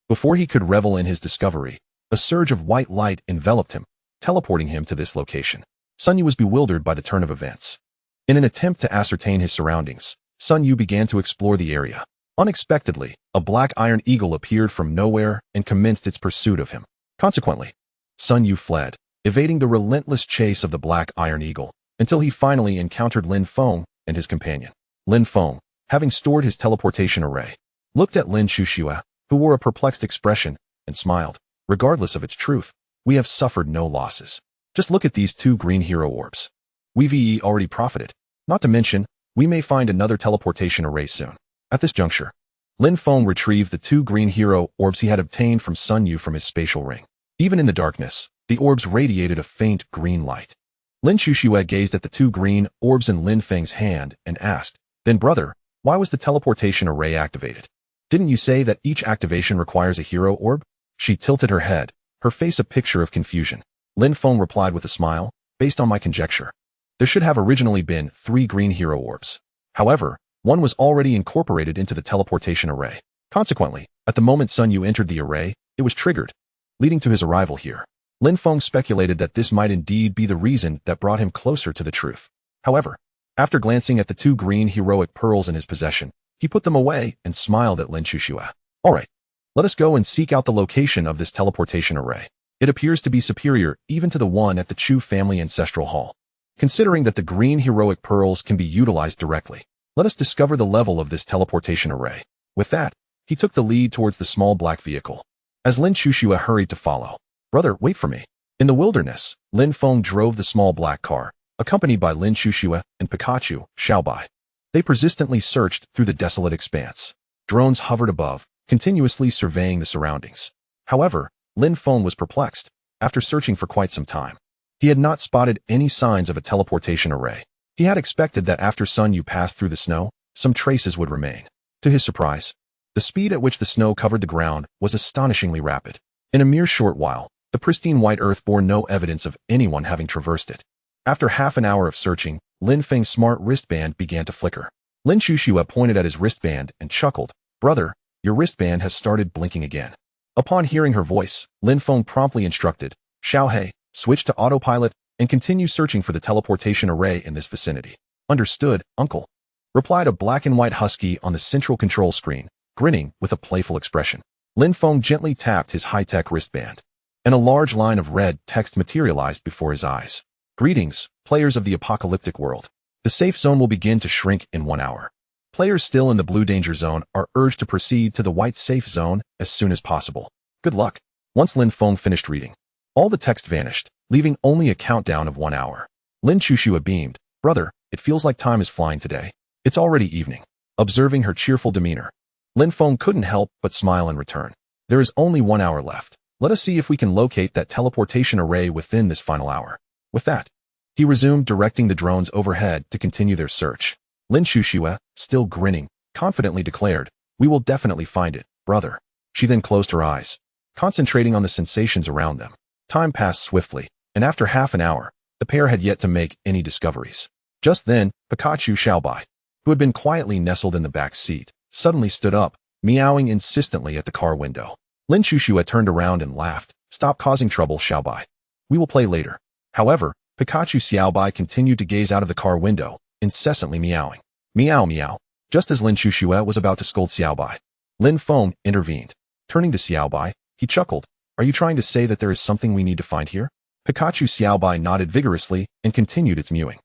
before he could revel in his discovery, a surge of white light enveloped him, teleporting him to this location. Sun Yu was bewildered by the turn of events. In an attempt to ascertain his surroundings, Sun Yu began to explore the area. Unexpectedly, a black iron eagle appeared from nowhere and commenced its pursuit of him. Consequently, Sun Yu fled, evading the relentless chase of the black iron eagle, until he finally encountered Lin Feng and his companion. Lin Feng, having stored his teleportation array, looked at Lin Chuxue, who wore a perplexed expression, and smiled. Regardless of its truth, we have suffered no losses. Just look at these two green hero orbs. We've already profited. Not to mention, we may find another teleportation array soon. At this juncture, Lin Feng retrieved the two green hero orbs he had obtained from Sun Yu from his spatial ring. Even in the darkness, the orbs radiated a faint green light. Lin Chuxue gazed at the two green orbs in Lin Feng's hand and asked, Then brother, why was the teleportation array activated? Didn't you say that each activation requires a hero orb? She tilted her head, her face a picture of confusion. Lin Feng replied with a smile, Based on my conjecture, there should have originally been 3 green hero orbs. However, one was already incorporated into the teleportation array. Consequently, at the moment Sun Yu entered the array, it was triggered, leading to his arrival here. Lin Feng speculated that this might indeed be the reason that brought him closer to the truth. However, after glancing at the 2 green heroic pearls in his possession, he put them away and smiled at Lin Chuxue. All right, let us go and seek out the location of this teleportation array. It appears to be superior even to the one at the Chu family ancestral hall. Considering that the green heroic pearls can be utilized directly, let us discover the level of this teleportation array. With that, he took the lead towards the small black vehicle. As Lin Chuxue hurried to follow, Brother, wait for me. In the wilderness, Lin Feng drove the small black car, accompanied by Lin Chuxue and Pikachu, Xiaobai. They persistently searched through the desolate expanse. Drones hovered above, continuously surveying the surroundings. However, Lin Feng was perplexed. After searching for quite some time, he had not spotted any signs of a teleportation array. He had expected that after Sun Yu passed through the snow, some traces would remain. To his surprise, the speed at which the snow covered the ground was astonishingly rapid. In a mere short while, The pristine white earth bore no evidence of anyone having traversed it. After half an hour of searching, Lin Feng's smart wristband began to flicker. Lin Shushua pointed at his wristband and chuckled. "Brother, your wristband has started blinking again." Upon hearing her voice, Lin Feng promptly instructed, "Xiaohei, switch to autopilot and continue searching for the teleportation array in this vicinity." "Understood, uncle," replied a black and white husky on the central control screen, grinning with a playful expression. Lin Feng gently tapped his high-tech wristband, and a large line of red text materialized before his eyes. "Greetings, players of the apocalyptic world. The safe zone will begin to shrink in 1 hour. Players still in the blue danger zone are urged to proceed to the white safe zone as soon as possible. Good luck." Once Lin Feng finished reading, all the text vanished, leaving only a countdown of 1 hour. Lin Shushua beamed. "Brother, it feels like time is flying today. It's already evening." Observing her cheerful demeanor, Lin Feng couldn't help but smile in return. "There is only 1 hour left. Let us see if we can locate that teleportation array within this final hour." With that, he resumed directing the drones overhead to continue their search. Lin Shushua, still grinning, confidently declared, "We will definitely find it, brother." She then closed her eyes, concentrating on the sensations around them. Time passed swiftly, and after half an hour, the pair had yet to make any discoveries. Just then, Pikachu Xiaobai, who had been quietly nestled in the back seat, suddenly stood up, meowing insistently at the car window. Lin Shushua turned around and laughed. "Stop causing trouble, Xiaobai. We will play later." However, Pikachu Xiaobai continued to gaze out of the car window, incessantly meowing. Meow meow. Just as Lin Shushua was about to scold Xiaobai, Lin Feng intervened. Turning to Xiaobai, he chuckled. "Are you trying to say that there is something we need to find here?" Pikachu Xiaobai nodded vigorously and continued its mewing.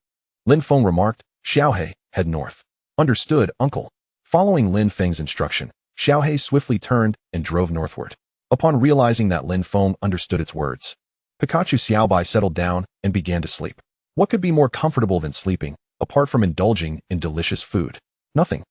Lin Feng remarked, "Xiaohei, head north." "Understood, uncle." Following Lin Feng's instruction, Xiaohei swiftly turned and drove northward. Upon realizing that Lin Feng understood its words, Pikachu Xiaobai settled down and began to sleep. What could be more comfortable than sleeping, apart from indulging in delicious food? Nothing.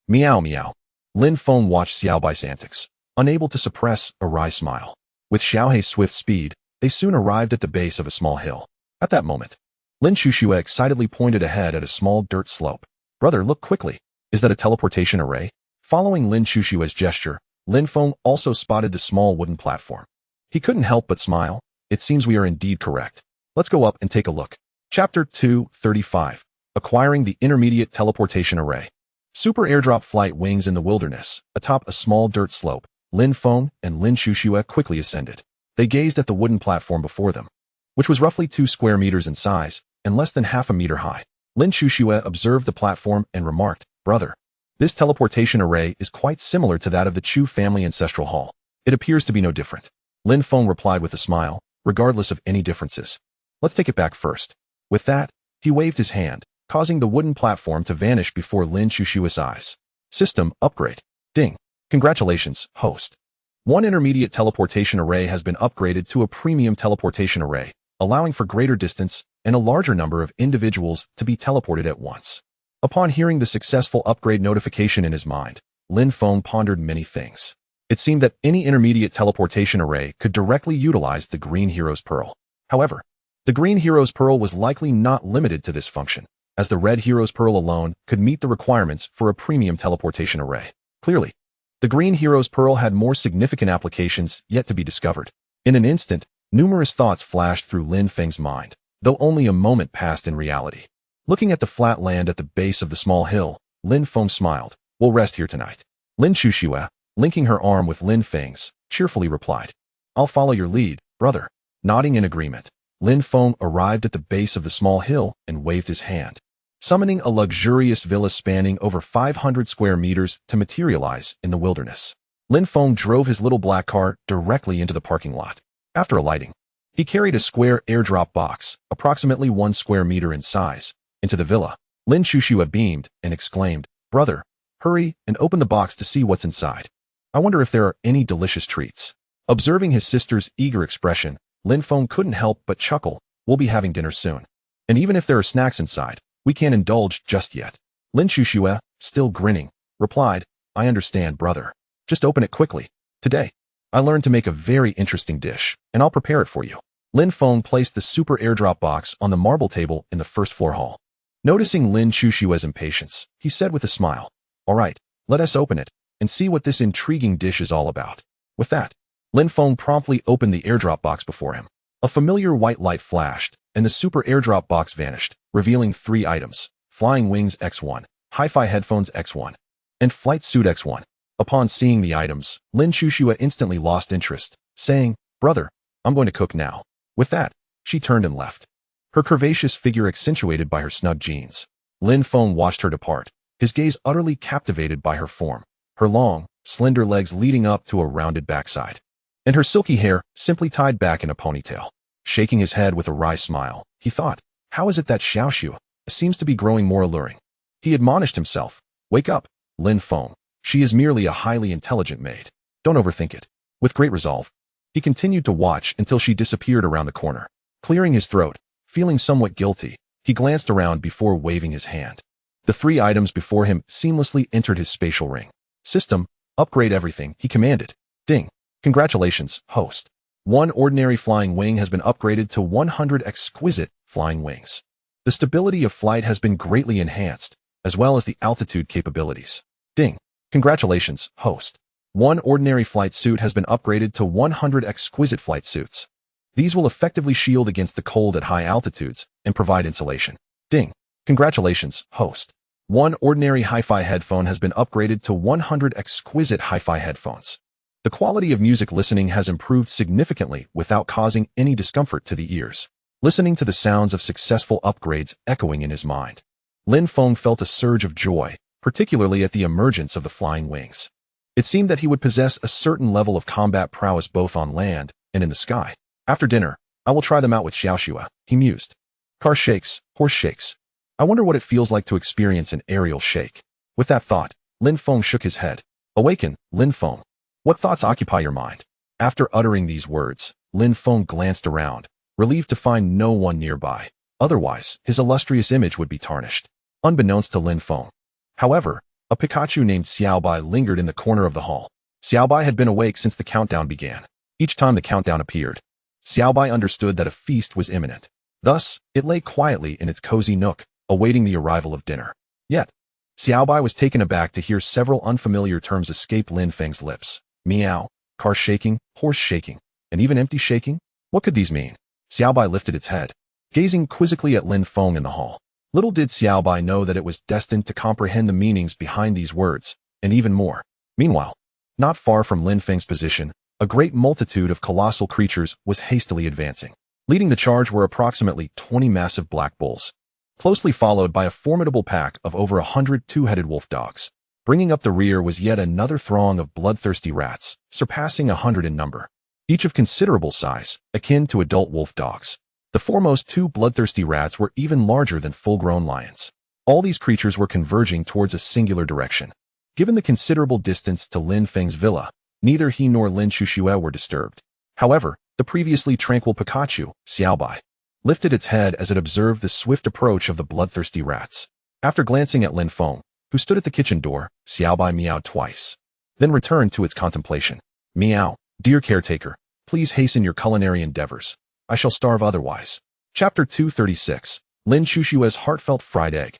Meow meow. Lin Feng watched Xiaobai's antics, unable to suppress a wry smile. With Xiaohei's swift speed, they soon arrived at the base of a small hill. At that moment, Lin Shushua excitedly pointed ahead at a small dirt slope. "Brother, look quickly. Is that a teleportation array?" Following Lin Shushua's gesture, Lin Feng also spotted the small wooden platform. He couldn't help but smile. "It seems we are indeed correct. Let's go up and take a look." Chapter 235. Acquiring the Intermediate Teleportation Array. Super airdrop flight wings in the wilderness, atop a small dirt slope. Lin Feng and Lin Shushua quickly ascended. They gazed at the wooden platform before them, which was roughly 2 square meters in size and less than half a meter high. Lin Shushua observed the platform and remarked, "Brother, this teleportation array is quite similar to that of the Chu family ancestral hall. It appears to be no different." Lin Feng replied with a smile, "Regardless of any differences, let's take it back first." With that, he waved his hand, causing the wooden platform to vanish before Lin Shushua's eyes. System upgrade. Ding. Congratulations, host. One intermediate teleportation array has been upgraded to a premium teleportation array, allowing for greater distance and a larger number of individuals to be teleported at once. Upon hearing the successful upgrade notification in his mind, Lin Feng pondered many things. It seemed that any intermediate teleportation array could directly utilize the Green Hero's Pearl. However, the Green Hero's Pearl was likely not limited to this function, as the Red Hero's Pearl alone could meet the requirements for a premium teleportation array. Clearly, the Green Hero's Pearl had more significant applications yet to be discovered. In an instant, numerous thoughts flashed through Lin Feng's mind, though only a moment passed in reality. Looking at the flat land at the base of the small hill, Lin Feng smiled. "We'll rest here tonight." Lin Shushua, linking her arm with Lin Feng's, cheerfully replied, "I'll follow your lead, brother." Nodding in agreement, Lin Feng arrived at the base of the small hill and waved his hand, summoning a luxurious villa spanning over 500 square meters to materialize in the wilderness. Lin Feng drove his little black car directly into the parking lot. After alighting, he carried a square airdrop box, approximately 1 square meter in size, into the villa. Lin Shushua beamed and exclaimed, "Brother, hurry and open the box to see what's inside. I wonder if there are any delicious treats." Observing his sister's eager expression, Lin Feng couldn't help but chuckle. "We'll be having dinner soon. And even if there are snacks inside, we can't indulge just yet." Lin Shushua, still grinning, replied, "I understand, brother. Just open it quickly. Today, I learned to make a very interesting dish, and I'll prepare it for you." Lin Feng placed the super airdrop box on the marble table in the first floor hall. Noticing Lin Shushua's impatience, he said with a smile, "All right, let us open it and see what this intriguing dish is all about." With that, Lin Feng promptly opened the airdrop box before him. A familiar white light flashed, and the super airdrop box vanished, revealing 3 items: Flying Wings X1, Hi-Fi Headphones X1, and Flight Suit X1. Upon seeing the items, Lin Shushua instantly lost interest, saying, "Brother, I'm going to cook now." With that, she turned and left, her curvaceous figure accentuated by her snug jeans. Lin Feng watched her depart, his gaze utterly captivated by her form, her long, slender legs leading up to a rounded backside, and her silky hair simply tied back in a ponytail. Shaking his head with a wry smile, he thought, how is it that Xiaoxue seems to be growing more alluring? He admonished himself, "Wake up, Lin Feng. She is merely a highly intelligent maid. Don't overthink it." With great resolve, he continued to watch until she disappeared around the corner. Clearing his throat, feeling somewhat guilty, he glanced around before waving his hand. The 3 items before him seamlessly entered his spatial ring. "System, upgrade everything," he commanded. Ding. "Congratulations, host. 1 ordinary flying wing has been upgraded to 100 exquisite flying wings. The stability of flight has been greatly enhanced, as well as the altitude capabilities." Ding. "Congratulations, host. 1 ordinary flight suit has been upgraded to 100 exquisite flight suits. These will effectively shield against the cold at high altitudes and provide insulation." Ding. "Congratulations, host. 1 ordinary hi-fi headphone has been upgraded to 100 exquisite hi-fi headphones. The quality of music listening has improved significantly without causing any discomfort to the ears." Listening to the sounds of successful upgrades echoing in his mind, Lin Feng felt a surge of joy, particularly at the emergence of the flying wings. It seemed that he would possess a certain level of combat prowess both on land and in the sky. "After dinner, I will try them out with Xiaoxue," he mused. "Car shakes, horse shakes. I wonder what it feels like to experience an aerial shake." With that thought, Lin Feng shook his head. "Awaken, Lin Feng. What thoughts occupy your mind?" After uttering these words, Lin Feng glanced around, relieved to find no one nearby. Otherwise, his illustrious image would be tarnished. Unbeknownst to Lin Feng, however, a Pikachu named Xiaobai lingered in the corner of the hall. Xiaobai had been awake since the countdown began. Each time the countdown appeared, Xiaobai understood that a feast was imminent. Thus, it lay quietly in its cozy nook, awaiting the arrival of dinner. Yet, Xiaobai was taken aback to hear several unfamiliar terms escape Lin Feng's lips. Meow, car shaking, horse shaking, and even empty shaking? What could these mean? Xiaobai lifted its head, gazing quizzically at Lin Feng in the hall. Little did Xiaobai know that it was destined to comprehend the meanings behind these words, and even more. Meanwhile, not far from Lin Feng's position, a great multitude of colossal creatures was hastily advancing. Leading the charge were approximately 20 massive black bulls, closely followed by a formidable pack of over 100 two-headed wolf dogs. Bringing up the rear was yet another throng of bloodthirsty rats, surpassing 100 in number, each of considerable size, akin to adult wolf dogs. The foremost 2 bloodthirsty rats were even larger than full-grown lions. All these creatures were converging towards a singular direction. Given the considerable distance to Lin Feng's villa, neither he nor Lin Shushue were disturbed. However, the previously tranquil Pikachu, Xiaobai, lifted its head as it observed the swift approach of the bloodthirsty rats. After glancing at Lin Feng, who stood at the kitchen door, Xiaobai meowed twice, then returned to its contemplation. "Meow, dear caretaker, please hasten your culinary endeavors. I shall starve otherwise." Chapter 236, Lin Shushue's Heartfelt Fried Egg.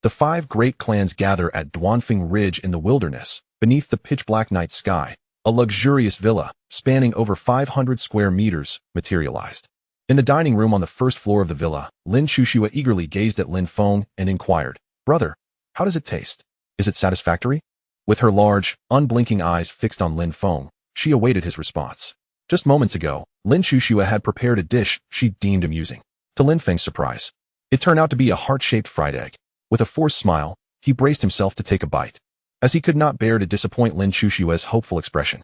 The 5 great clans gather at Duanfeng Ridge in the wilderness, beneath the pitch-black night sky. A luxurious villa, spanning over 500 square meters, materialized. In the dining room on the first floor of the villa, Lin Shushue eagerly gazed at Lin Feng and inquired, "Brother, how does it taste? Is it satisfactory?" With her large, unblinking eyes fixed on Lin Feng, she awaited his response. Just moments ago, Lin Shushue had prepared a dish she deemed amusing. To Lin Feng's surprise, it turned out to be a heart-shaped fried egg. With a forced smile, he braced himself to take a bite, as he could not bear to disappoint Lin Shushue's hopeful expression.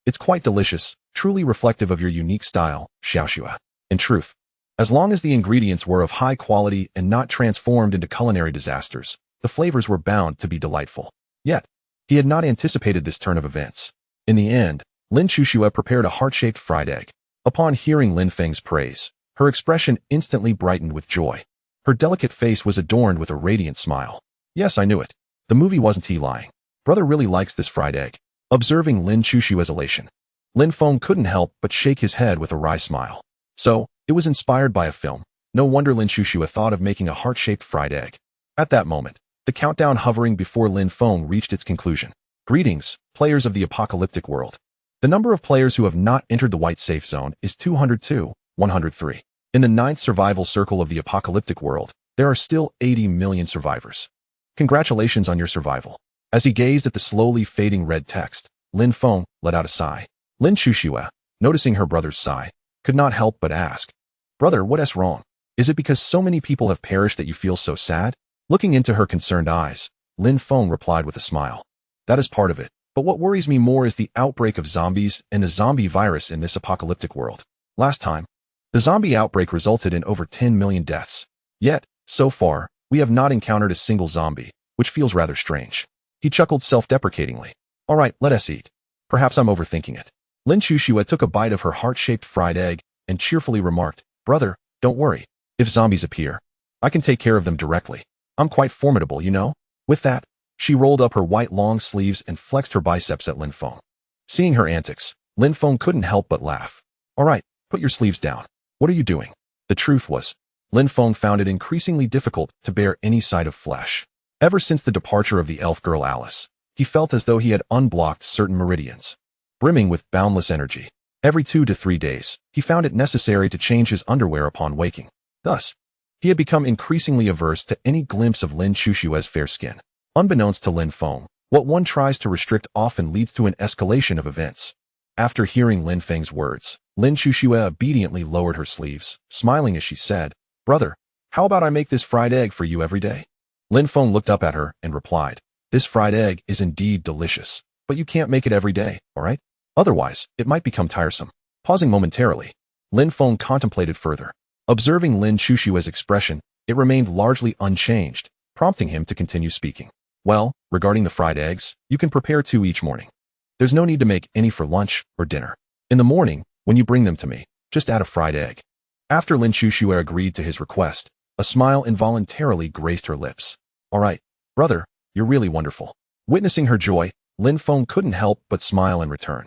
It's quite delicious, truly reflective of your unique style, Xiaoxue. In truth, as long as the ingredients were of high quality and not transformed into culinary disasters, the flavors were bound to be delightful. Yet, he had not anticipated this turn of events. In the end, Lin Shushue prepared a heart-shaped fried egg. Upon hearing Lin Feng's praise, her expression instantly brightened with joy. Her delicate face was adorned with a radiant smile. "Yes, I knew it. The movie wasn't he lying. Brother really likes this fried egg." Observing Lin Shushue's elation, Lin Feng couldn't help but shake his head with a wry smile. So, it was inspired by a film. No wonder Lin Shushue thought of making a heart-shaped fried egg. At that moment, the countdown hovering before Lin Feng reached its conclusion. "Greetings, players of the apocalyptic world. The number of players who have not entered the white safe zone is 202, 103. In the 9th survival circle of the apocalyptic world, there are still 80 million survivors. Congratulations on your survival. As he gazed at the slowly fading red text, Lin Feng let out a sigh. Lin Chuxue, noticing her brother's sigh, could not help but ask, "Brother, what's wrong? Is it because so many people have perished that you feel so sad?" Looking into her concerned eyes, Lin Feng replied with a smile. "That is part of it, but what worries me more is the outbreak of zombies and the zombie virus in this apocalyptic world. Last time, the zombie outbreak resulted in over 10 million deaths. Yet, so far, we have not encountered a single zombie, which feels rather strange." He chuckled self-deprecatingly. "All right, let us eat. Perhaps I'm overthinking it." Lin Chuxue took a bite of her heart-shaped fried egg and cheerfully remarked, "Brother, don't worry. If zombies appear, I can take care of them directly. I'm quite formidable, you know." With that, she rolled up her white long sleeves and flexed her biceps at Lin Feng. Seeing her antics, Lin Feng couldn't help but laugh. "All right, put your sleeves down. What are you doing?" The truth was, Lin Feng found it increasingly difficult to bear any sight of flesh. Ever since the departure of the elf girl Alice, he felt as though he had unblocked certain meridians, brimming with boundless energy. Every 2 to 3 days, he found it necessary to change his underwear upon waking. Thus, he had become increasingly averse to any glimpse of Lin Chuxue's fair skin. Unbeknownst to Lin Feng, what one tries to restrict often leads to an escalation of events. After hearing Lin Feng's words, Lin Chuxue obediently lowered her sleeves, smiling as she said, "Brother, how about I make this fried egg for you every day?" Lin Feng looked up at her and replied, "This fried egg is indeed delicious, but you can't make it every day, all right? Otherwise, it might become tiresome." Pausing momentarily, Lin Feng contemplated further. Observing Lin Chuxue's expression, it remained largely unchanged, prompting him to continue speaking. "Well, regarding the fried eggs, you can prepare 2 each morning. There's no need to make any for lunch or dinner. In the morning, when you bring them to me, just add a fried egg." After Lin Chuxue agreed to his request, a smile involuntarily graced her lips. "All right, brother, you're really wonderful." Witnessing her joy, Lin Feng couldn't help but smile in return.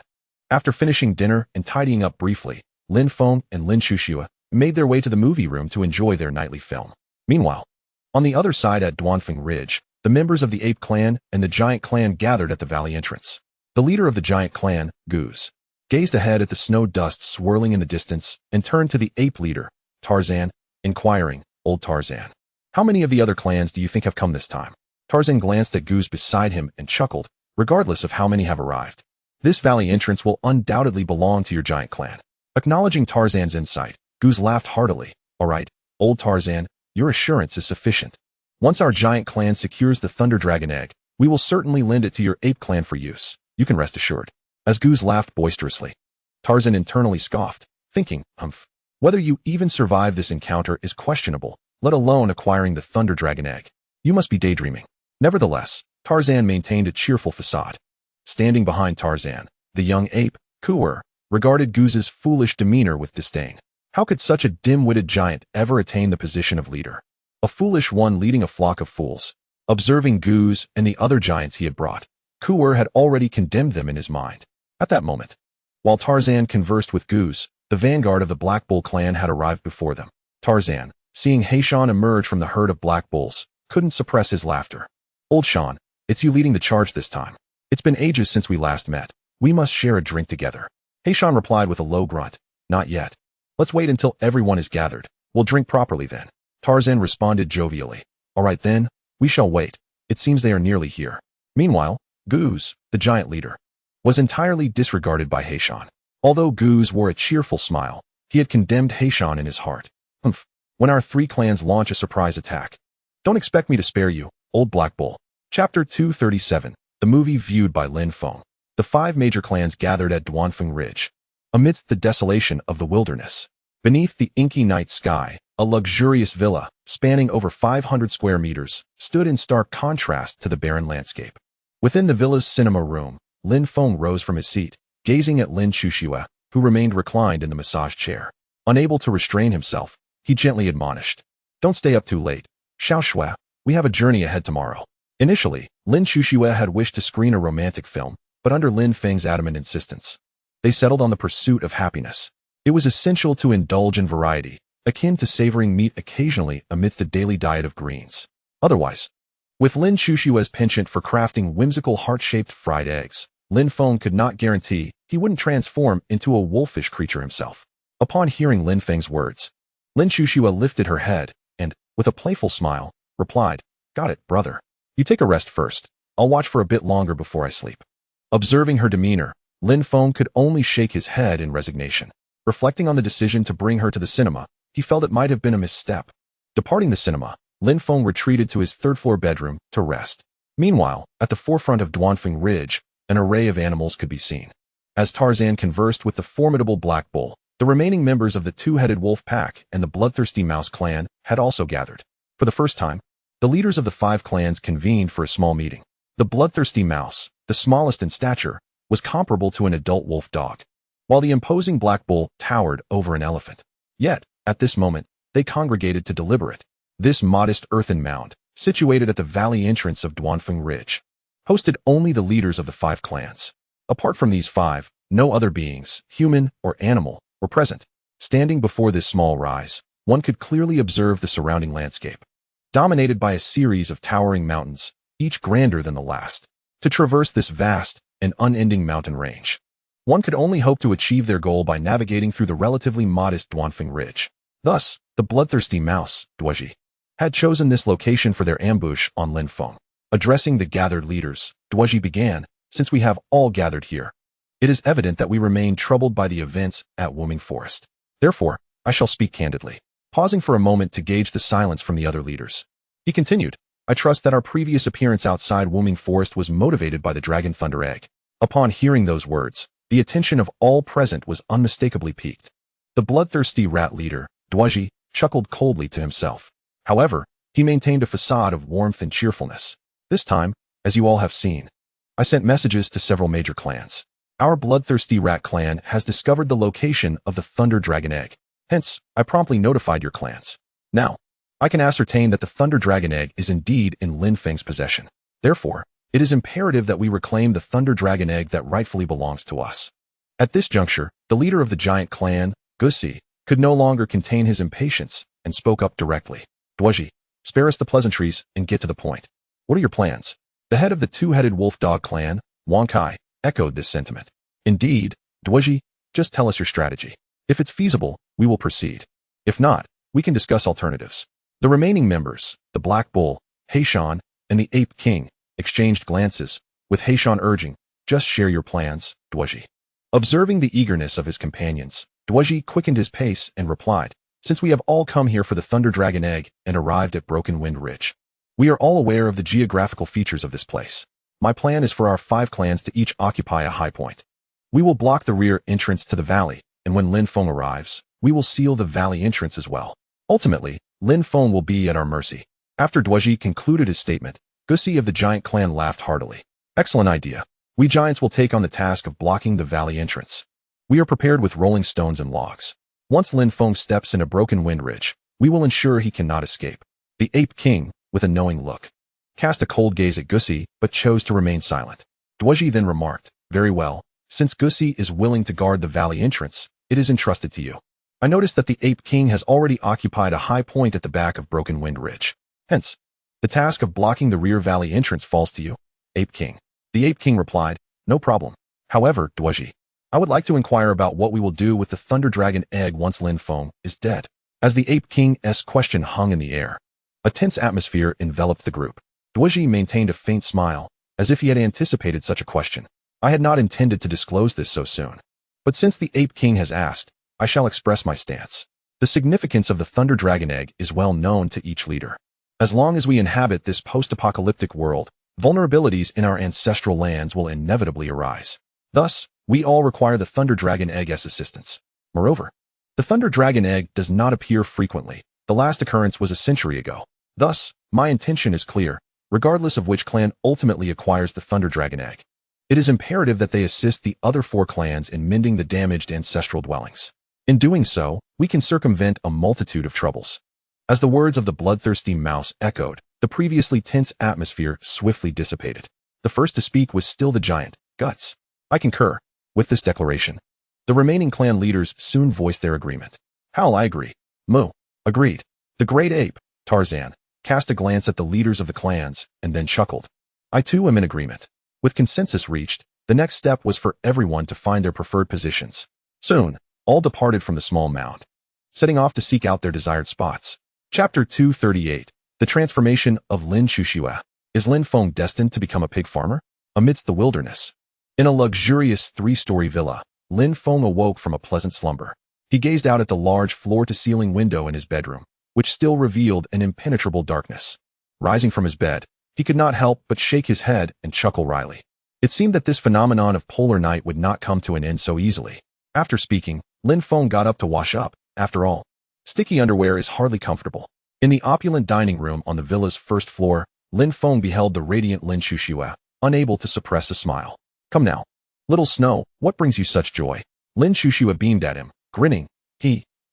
After finishing dinner and tidying up briefly, Lin Feng and Lin Chuxue made their way to the movie room to enjoy their nightly film. Meanwhile, on the other side at Duanfeng Ridge, the members of the Ape Clan and the Giant Clan gathered at the valley entrance. The leader of the Giant Clan, Goose, gazed ahead at the snow dust swirling in the distance and turned to the ape leader, Tarzan, inquiring, "Old Tarzan, how many of the other clans do you think have come this time?" Tarzan glanced at Goose beside him and chuckled, "Regardless of how many have arrived, this valley entrance will undoubtedly belong to your Giant Clan." Acknowledging Tarzan's insight, Goose laughed heartily. "All right, Old Tarzan, your assurance is sufficient. Once our Giant Clan secures the Thunder Dragon egg, we will certainly lend it to your Ape Clan for use. You can rest assured." As Goose laughed boisterously, Tarzan internally scoffed, thinking, "Whether you even survive this encounter is questionable, let alone acquiring the Thunder Dragon egg. You must be daydreaming." Nevertheless, Tarzan maintained a cheerful facade. Standing behind Tarzan, the young ape, Kuer, regarded Goose's foolish demeanor with disdain. How could such a dim-witted giant ever attain the position of leader? A foolish one leading a flock of fools. Observing Goose and the other giants he had brought, Kuer had already condemned them in his mind. At that moment, while Tarzan conversed with Goose, the vanguard of the Black Bull clan had arrived before them. Tarzan, seeing Heishan emerge from the herd of black bulls, couldn't suppress his laughter. "Old Shan, it's you leading the charge this time. It's been ages since we last met. We must share a drink together." Heishan replied with a low grunt, "Not yet. Let's wait until everyone is gathered. We'll drink properly then." Tarzan responded jovially, "All right then, we shall wait. It seems they are nearly here." Meanwhile, Goose, the giant leader, was entirely disregarded by Heishan. Although Goose wore a cheerful smile, he had condemned Heishan in his heart. "When our 3 clans launch a surprise attack, don't expect me to spare you, old Black Bull." Chapter 237, the movie viewed by Lin Feng. The 5 major clans gathered at Duanfeng Ridge. Amidst the desolation of the wilderness, beneath the inky night sky, a luxurious villa, spanning over 500 square meters, stood in stark contrast to the barren landscape. Within the villa's cinema room, Lin Feng rose from his seat, gazing at Lin Chuxue, who remained reclined in the massage chair. Unable to restrain himself, he gently admonished, "Don't stay up too late. Xiao Shui, we have a journey ahead tomorrow." Initially, Lin Chuxue had wished to screen a romantic film, but under Lin Feng's adamant insistence, they settled on the pursuit of happiness. It was essential to indulge in variety, akin to savoring meat occasionally amidst a daily diet of greens. Otherwise, with Lin Chuxue's penchant for crafting whimsical heart-shaped fried eggs, Lin Feng could not guarantee he wouldn't transform into a wolfish creature himself. Upon hearing Lin Feng's words, Lin Chuxua lifted her head and, with a playful smile, replied, "Got it, brother. You take a rest first. I'll watch for a bit longer before I sleep." Observing her demeanor, Lin Feng could only shake his head in resignation. Reflecting on the decision to bring her to the cinema, he felt it might have been a misstep. Departing the cinema, Lin Feng retreated to his third-floor bedroom to rest. Meanwhile, at the forefront of Duanfeng Ridge, an array of animals could be seen. As Tarzan conversed with the formidable Black Bull, the remaining members of the two-headed wolf pack and the bloodthirsty mouse clan had also gathered. For the first time, the leaders of the 5 clans convened for a small meeting. The bloodthirsty mouse, the smallest in stature, was comparable to an adult wolf dog, while the imposing Black Bull towered over an elephant. Yet, at this moment, they congregated to deliberate. This modest earthen mound, situated at the valley entrance of Duanfeng Ridge, hosted only the leaders of the 5 clans. Apart from these 5, no other beings, human or animal, were present. Standing before this small rise, one could clearly observe the surrounding landscape, dominated by a series of towering mountains, each grander than the last. To traverse this vast and unending mountain range, one could only hope to achieve their goal by navigating through the relatively modest Duanfeng Ridge. Thus, the bloodthirsty mouse, Duoji, had chosen this location for their ambush on Lin Feng. Addressing the gathered leaders, Duoji began, "Since we have all gathered here, it is evident that we remain troubled by the events at Wuming Forest. Therefore, I shall speak candidly." Pausing for a moment to gauge the silence from the other leaders, he continued, "I trust that our previous appearance outside Wuming Forest was motivated by the Dragon Thunder Egg." Upon hearing those words, the attention of all present was unmistakably piqued. The bloodthirsty rat leader, Duoji, chuckled coldly to himself. However, he maintained a facade of warmth and cheerfulness. "This time, as you all have seen, I sent messages to several major clans. Our bloodthirsty rat clan has discovered the location of the Thunder Dragon Egg. Hence, I promptly notified your clans. Now, I can ascertain that the Thunder Dragon Egg is indeed in Lin Feng's possession. Therefore, it is imperative that we reclaim the Thunder Dragon Egg that rightfully belongs to us." At this juncture, the leader of the giant clan, Gusi, could no longer contain his impatience and spoke up directly. "Duoji, spare us the pleasantries and get to the point. What are your plans?" The head of the two-headed wolf dog clan, Wang Kai, echoed this sentiment. "Indeed, Duoji, just tell us your strategy. If it's feasible, we will proceed. If not, we can discuss alternatives." The remaining members, the Black Bull, Heishan, and the Ape King, exchanged glances, with Heishan urging, "Just share your plans, Duoji." Observing the eagerness of his companions, Duoji quickened his pace and replied, "Since we have all come here for the Thunder Dragon Egg and arrived at Broken Wind Ridge, we are all aware of the geographical features of this place. My plan is for our 5 clans to each occupy a high point. We will block the rear entrance to the valley, and when Lin Feng arrives, we will seal the valley entrance as well. Ultimately, Lin Feng will be at our mercy." After Duoji concluded his statement, Gusi of the giant clan laughed heartily. "Excellent idea. We giants will take on the task of blocking the valley entrance. We are prepared with rolling stones and logs. Once Lin Feng steps in a Broken Wind Ridge, we will ensure he cannot escape." The Ape King, with a knowing look, cast a cold gaze at Gusi, but chose to remain silent. Duoji then remarked, "Very well. Since Gusi is willing to guard the valley entrance, it is entrusted to you. I noticed that the Ape King has already occupied a high point at the back of Broken Wind Ridge. Hence, the task of blocking the rear valley entrance falls to you, Ape King." The Ape King replied, "No problem. However, Duoji, I would like to inquire about what we will do with the Thunder Dragon Egg once Lin Feng is dead." As the Ape King's question hung in the air, a tense atmosphere enveloped the group. Duoji maintained a faint smile, as if he had anticipated such a question. "I had not intended to disclose this so soon. But since the Ape King has asked, I shall express my stance. The significance of the Thunder Dragon Egg is well known to each leader. As long as we inhabit this post-apocalyptic world, vulnerabilities in our ancestral lands will inevitably arise. Thus, we all require the Thunder Dragon Egg's assistance. Moreover, the Thunder Dragon Egg does not appear frequently. The last occurrence was a century ago. Thus, my intention is clear, regardless of which clan ultimately acquires the Thunder Dragon Egg. It is imperative that they assist the other 4 clans in mending the damaged ancestral dwellings. In doing so, we can circumvent a multitude of troubles." As the words of the bloodthirsty mouse echoed, the previously tense atmosphere swiftly dissipated. The first to speak was still the giant, Guts. "I concur." With this declaration, the remaining clan leaders soon voiced their agreement. "Howl, I agree." "Moo, agreed." The great ape, Tarzan, cast a glance at the leaders of the clans and then chuckled. "I too am in agreement." With consensus reached, The next step was for everyone to find their preferred positions. Soon, all departed from the small mound, setting off to seek out their desired spots. Chapter 238. The Transformation of Lin Xuxue. Is Lin Feng destined to become a pig farmer? Amidst the wilderness. In a luxurious 3-story villa, Lin Feng awoke from a pleasant slumber. He gazed out at the large floor-to-ceiling window in his bedroom, which still revealed an impenetrable darkness. Rising from his bed, he could not help but shake his head and chuckle wryly. It seemed that this phenomenon of polar night would not come to an end so easily. After speaking, Lin Feng got up to wash up. After all, sticky underwear is hardly comfortable. In the opulent dining room on the villa's first floor, Lin Feng beheld the radiant Lin Xuxue, unable to suppress a smile. Come now. Little Snow, what brings you such joy? Lin Xuxue beamed at him, grinning.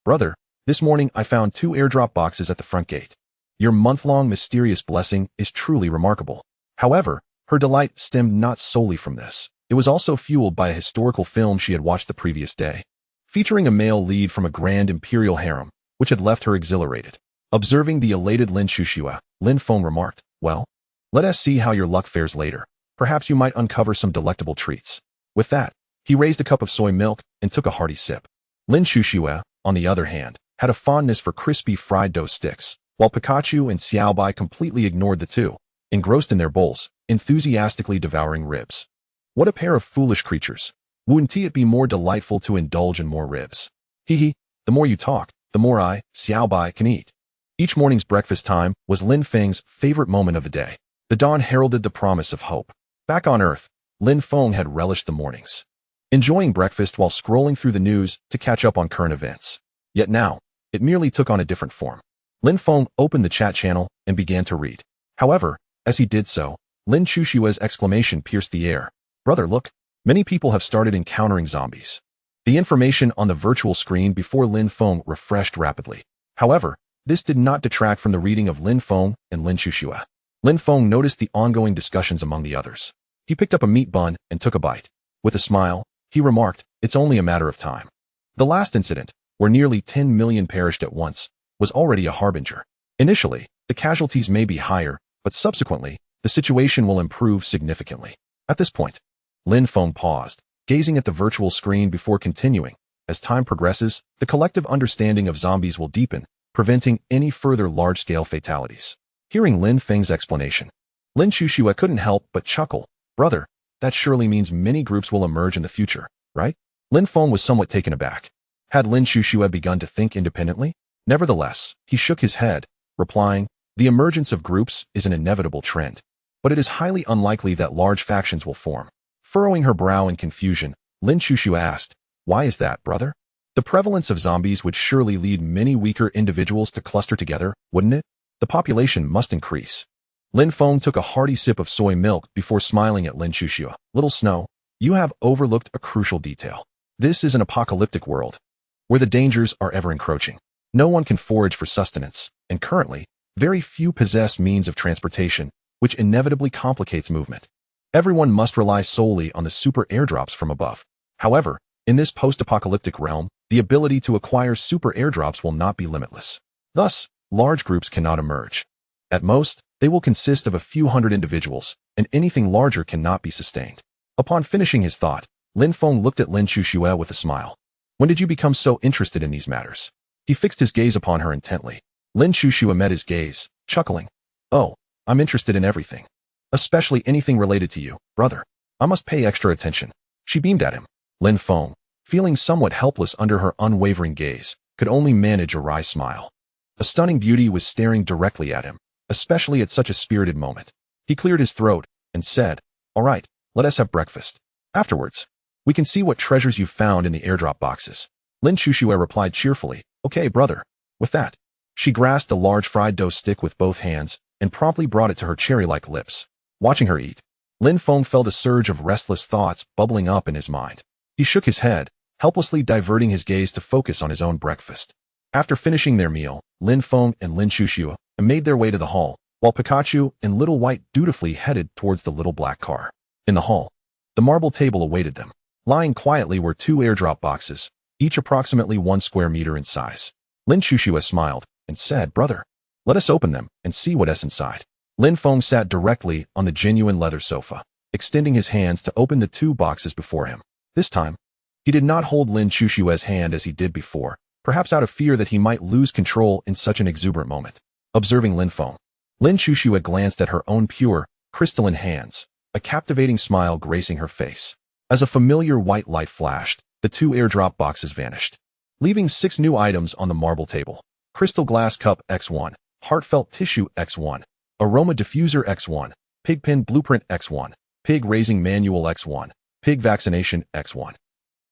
Brother, this morning I found 2 airdrop boxes at the front gate. Your month-long mysterious blessing is truly remarkable. However, her delight stemmed not solely from this. It was also fueled by a historical film she had watched the previous day, featuring a male lead from a grand imperial harem, which had left her exhilarated. Observing the elated Lin Xuxue, Lin Feng remarked, well, let us see how your luck fares later. Perhaps you might uncover some delectable treats. With that, he raised a cup of soy milk and took a hearty sip. Lin Xuxue, on the other hand, had a fondness for crispy fried dough sticks, while Pikachu and Xiaobai completely ignored the two, engrossed in their bowls, enthusiastically devouring ribs. What a pair of foolish creatures. Wouldn't it be more delightful to indulge in more ribs? The more you talk, the more I, Xiaobai, can eat. Each morning's breakfast time was Lin Feng's favorite moment of the day. The dawn heralded the promise of hope. Back on Earth, Lin Feng had relished the mornings, enjoying breakfast while scrolling through the news to catch up on current events. Yet now, it merely took on a different form. Lin Feng opened the chat channel and began to read. However, as he did so, Lin Xuxue's exclamation pierced the air. Brother, look, many people have started encountering zombies. The information on the virtual screen before Lin Feng refreshed rapidly. However, this did not detract from the reading of Lin Feng and Lin Xuxue. Lin Feng noticed the ongoing discussions among the others. He picked up a meat bun and took a bite. With a smile, he remarked, it's only a matter of time. The last incident, where nearly 10 million perished at once, was already a harbinger. Initially, the casualties may be higher, but subsequently, the situation will improve significantly. At this point, Lin Feng paused, gazing at the virtual screen before continuing. As time progresses, the collective understanding of zombies will deepen, preventing any further large-scale fatalities. Hearing Lin Feng's explanation, Lin Xuxue couldn't help but chuckle. Brother, that surely means many groups will emerge in the future, right? Lin Feng was somewhat taken aback. Had Lin Xuxue begun to think independently? Nevertheless, he shook his head, replying, the emergence of groups is an inevitable trend, but it is highly unlikely that large factions will form. Furrowing her brow in confusion, Lin Xuxue asked, why is that, brother? The prevalence of zombies would surely lead many weaker individuals to cluster together, wouldn't it? The population must increase. Lin Feng took a hearty sip of soy milk before smiling at Lin Xuxue. Little Snow, you have overlooked a crucial detail. This is an apocalyptic world, where the dangers are ever encroaching. No one can forage for sustenance, and currently, very few possess means of transportation, which inevitably complicates movement. Everyone must rely solely on the super airdrops from above. However, in this post-apocalyptic realm, the ability to acquire super airdrops will not be limitless. Thus, large groups cannot emerge. At most, they will consist of a few hundred individuals, and anything larger cannot be sustained. Upon finishing his thought, Lin Feng looked at Lin Xuxue with a smile. When did you become so interested in these matters? He fixed his gaze upon her intently. Lin Xuxue met his gaze, chuckling. Oh, I'm interested in everything. Especially anything related to you, brother. I must pay extra attention. She beamed at him. Lin Feng, feeling somewhat helpless under her unwavering gaze, could only manage a wry smile. A stunning beauty was staring directly at him, especially at such a spirited moment. He cleared his throat and said, all right, let us have breakfast. Afterwards, we can see what treasures you've found in the airdrop boxes. Lin Xuxue replied cheerfully, okay, brother. With that, she grasped a large fried dough stick with both hands and promptly brought it to her cherry-like lips. Watching her eat, Lin Feng felt a surge of restless thoughts bubbling up in his mind. He shook his head, helplessly diverting his gaze to focus on his own breakfast. After finishing their meal, Lin Feng and Lin Xuxue made their way to the hall, while Pikachu and Little White dutifully headed towards the little black car. In the hall, the marble table awaited them. Lying quietly were 2 airdrop boxes, each approximately 1 square meter in size. Lin Xuxue smiled and said, brother, let us open them and see what is inside. Lin Feng sat directly on the genuine leather sofa. extending his hands to open the 2 boxes before him. This time, he did not hold Lin Chushue's hand as he did before, perhaps out of fear that he might lose control in such an exuberant moment. Observing Lin Feng, Lin Chushue glanced at her own pure, crystalline hands, a captivating smile gracing her face. As a familiar white light flashed, the 2 airdrop boxes vanished, leaving 6 new items on the marble table. Crystal glass cup X1, heartfelt tissue X1, aroma diffuser X1, pig pen blueprint X1, pig raising manual X1, pig vaccination X1.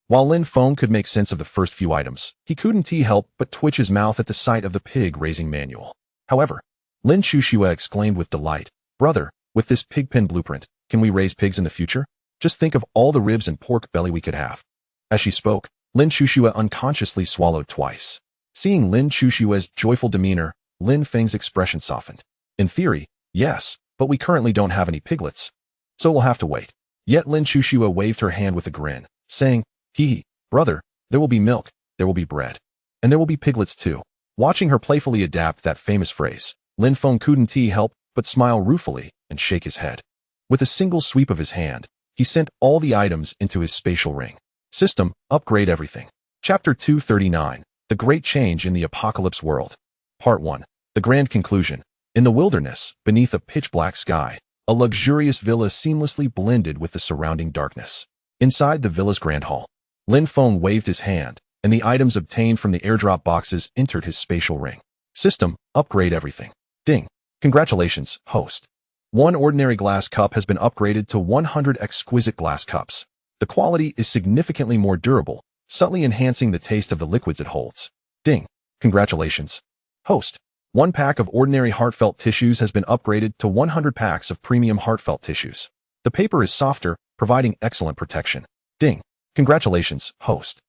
While Lin Feng could make sense of the first few items, he couldn't help but twitch his mouth at the sight of the pig raising manual. However, Lin Chushue exclaimed with delight, "Brother, with this pig pen blueprint, can we raise pigs in the future? Just think of all the ribs and pork belly we could have." As she spoke, Lin Chushue unconsciously swallowed twice. Seeing Lin Chushue's joyful demeanor, Lin Feng's expression softened. "In theory, yes, but we currently don't have any piglets, so we'll have to wait." Yet Lin Chushue waved her hand with a grin, saying, "Hee, brother, there will be milk, there will be bread, and there will be piglets too." Watching her playfully adapt that famous phrase, Lin Feng couldn't help but smile ruefully and shake his head. With a single sweep of his hand, he sent all the items into his spatial ring. System, upgrade everything. Chapter 239, The Great Change in the Apocalypse World. Part 1. The Grand Conclusion. In the wilderness, beneath a pitch-black sky, a luxurious villa seamlessly blended with the surrounding darkness. Inside the villa's grand hall, Lin Feng waved his hand, and the items obtained from the airdrop boxes entered his spatial ring. System, upgrade everything. Ding. Congratulations, host. 1 ordinary glass cup has been upgraded to 100 exquisite glass cups. The quality is significantly more durable, subtly enhancing the taste of the liquids it holds. Ding. Congratulations, host. 1 pack of ordinary heartfelt tissues has been upgraded to 100 packs of premium heartfelt tissues. The paper is softer, providing excellent protection. Ding. Congratulations, host.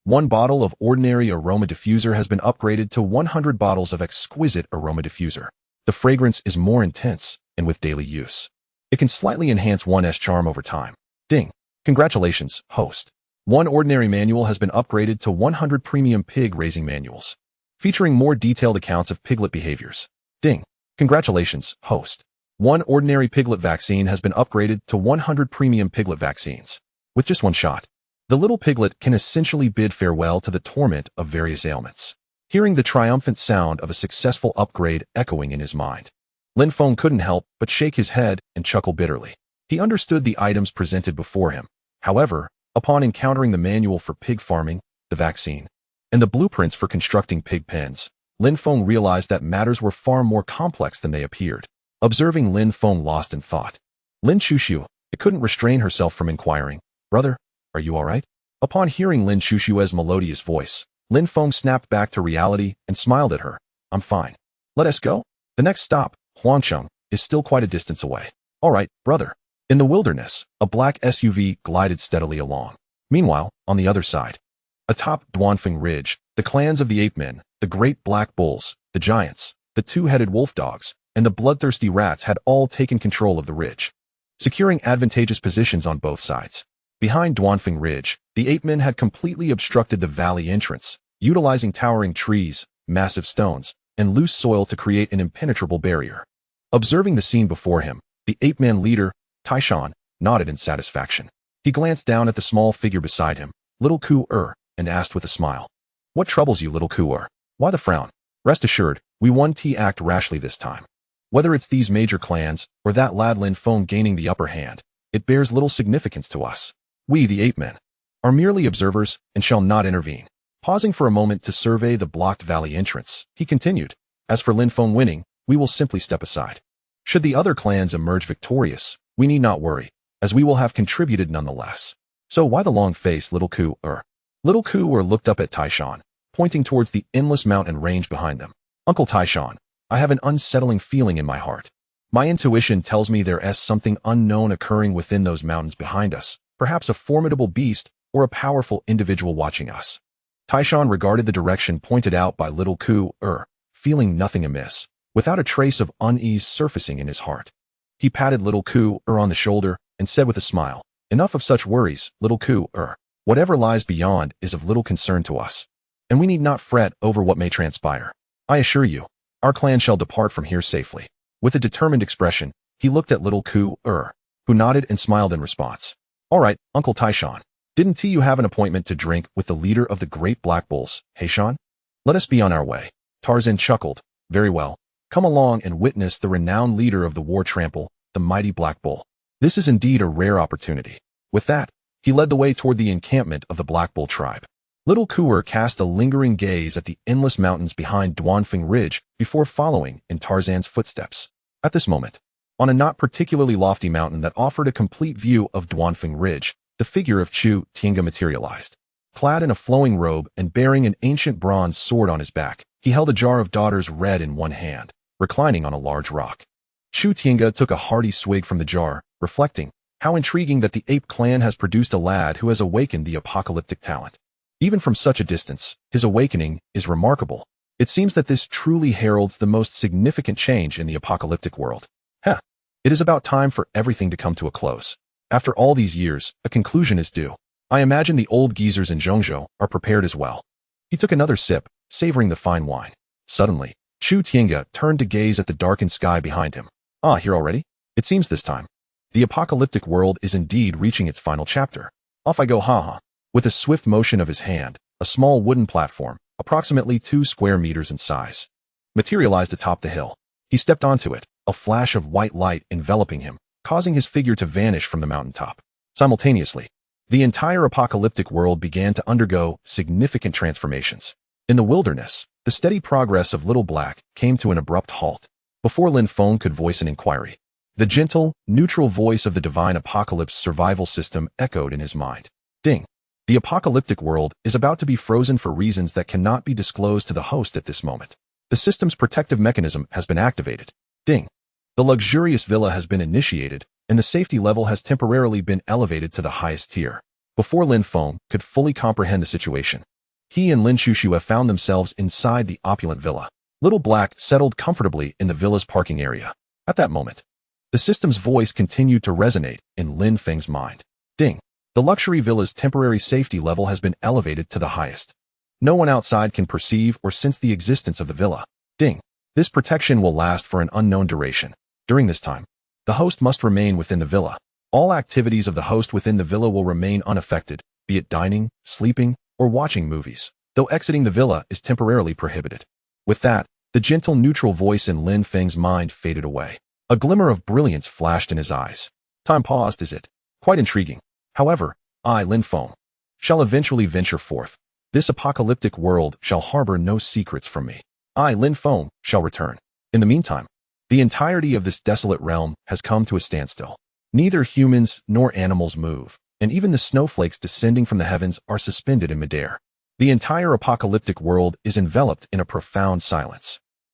1 bottle of ordinary aroma diffuser has been upgraded to 100 bottles of exquisite aroma diffuser. The fragrance is more intense, and with daily use, it can slightly enhance one's charm over time. Ding. Congratulations, host. 1 ordinary manual has been upgraded to 100 premium pig raising manuals, featuring more detailed accounts of piglet behaviors. Ding. Congratulations, host. 1 ordinary piglet vaccine has been upgraded to 100 premium piglet vaccines. With just 1 shot, the little piglet can essentially bid farewell to the torment of various ailments. Hearing the triumphant sound of a successful upgrade echoing in his mind, Lin Feng couldn't help but shake his head and chuckle bitterly. He understood the items presented before him. However, upon encountering the manual for pig farming, the vaccine, and the blueprints for constructing pig pens, Lin Feng realized that matters were far more complex than they appeared. Observing Lin Feng lost in thought, Lin Chushu couldn't restrain herself from inquiring, "Brother, are you all right?" Upon hearing Lin Chushue's melodious voice, Lin Feng snapped back to reality and smiled at her. "I'm fine. Let us go." The next stop, Huangcheng, is still quite a distance away. "All right, brother." In the wilderness, a black SUV glided steadily along. Meanwhile, on the other side, atop Duanfeng Ridge, the clans of the ape men, the great black bulls, the giants, the 2-headed wolf dogs, and the bloodthirsty rats had all taken control of the ridge, securing advantageous positions on both sides. Behind Duanfeng Ridge, the ape men had completely obstructed the valley entrance, utilizing towering trees, massive stones, and loose soil to create an impenetrable barrier. Observing the scene before him, the ape man leader, Taishan, nodded in satisfaction. He glanced down at the small figure beside him, little Ku-er, and asked with a smile, "What troubles you, little Ku-er? Why the frown?" "Rest assured, we won't act rashly this time. Whether it's these major clans, or that lad Lin Feng gaining the upper hand, it bears little significance to us. We, the ape men, are merely observers and shall not intervene." Pausing for a moment to survey the blocked valley entrance, he continued, "As for Lin Feng winning, we will simply step aside. Should the other clans emerge victorious, we need not worry, as we will have contributed nonetheless. So why the long face, little Ku-er?" Little Ku-er looked up at Taishan, pointing towards the endless mountain range behind them. "Uncle Taishan, I have an unsettling feeling in my heart. My intuition tells me there is something unknown occurring within those mountains behind us, perhaps a formidable beast or a powerful individual watching us." Taishan regarded the direction pointed out by little Ku-er, feeling nothing amiss, without a trace of unease surfacing in his heart. He patted little Ku-er on the shoulder and said with a smile, "Enough of such worries, little Ku-er. Whatever lies beyond is of little concern to us, and we need not fret over what may transpire. I assure you, our clan shall depart from here safely." With a determined expression, he looked at little Ku-er. who nodded and smiled in response. All right, Uncle Taishan. Didn't you have an appointment to drink with the leader of the Great Black Bulls, Heishan? Let us be on our way. Tarzan chuckled. Very well. Come along and witness the renowned leader of the war trample, the mighty Black Bull. This is indeed a rare opportunity. With that, he led the way toward the encampment of the Black Bull tribe. Little Kuer cast a lingering gaze at the endless mountains behind Duanfeng Ridge before following in Tarzan's footsteps. At this moment, on a not particularly lofty mountain that offered a complete view of Duanfeng Ridge, the figure of Chu Tiange materialized. Clad in a flowing robe and bearing an ancient bronze sword on his back, he held a jar of Daughter's Red in one hand, reclining on a large rock. Chu Tiange took a hearty swig from the jar, reflecting, how intriguing that the ape clan has produced a lad who has awakened the apocalyptic talent. Even from such a distance, his awakening is remarkable. It seems that this truly heralds the most significant change in the apocalyptic world. It is about time for everything to come to a close. After all these years, a conclusion is due. I imagine the old geezers in Zhongzhou are prepared as well. He took another sip, savoring the fine wine. Suddenly, Chu Tiange turned to gaze at the darkened sky behind him. Ah, here already? It seems this time. The apocalyptic world is indeed reaching its final chapter. Off I go, haha. With a swift motion of his hand, a small wooden platform, approximately 2 square meters in size, materialized atop the hill. He stepped onto it, a flash of white light enveloping him, causing his figure to vanish from the mountaintop. Simultaneously, the entire apocalyptic world began to undergo significant transformations. In the wilderness, the steady progress of Little Black came to an abrupt halt. Before Lin Feng could voice an inquiry, the gentle, neutral voice of the divine apocalypse survival system echoed in his mind. Ding. The apocalyptic world is about to be frozen for reasons that cannot be disclosed to the host at this moment. The system's protective mechanism has been activated. Ding. The luxurious villa has been initiated, and the safety level has temporarily been elevated to the highest tier. Before Lin Feng could fully comprehend the situation, he and Lin Shushua found themselves inside the opulent villa. Little Black settled comfortably in the villa's parking area. At that moment, the system's voice continued to resonate in Lin Feng's mind. Ding. The luxury villa's temporary safety level has been elevated to the highest. No one outside can perceive or sense the existence of the villa. Ding. This protection will last for an unknown duration. During this time, the host must remain within the villa. All activities of the host within the villa will remain unaffected, be it dining, sleeping, or watching movies, though exiting the villa is temporarily prohibited. With that, the gentle neutral voice in Lin Feng's mind faded away. A glimmer of brilliance flashed in his eyes. Time paused, is it? Quite intriguing. However, I, Lin Feng, shall eventually venture forth. This apocalyptic world shall harbor no secrets from me. I, Lin Feng, shall return. In the meantime, the entirety of this desolate realm has come to a standstill. Neither humans nor animals move, and even the snowflakes descending from the heavens are suspended in midair. The entire apocalyptic world is enveloped in a profound silence.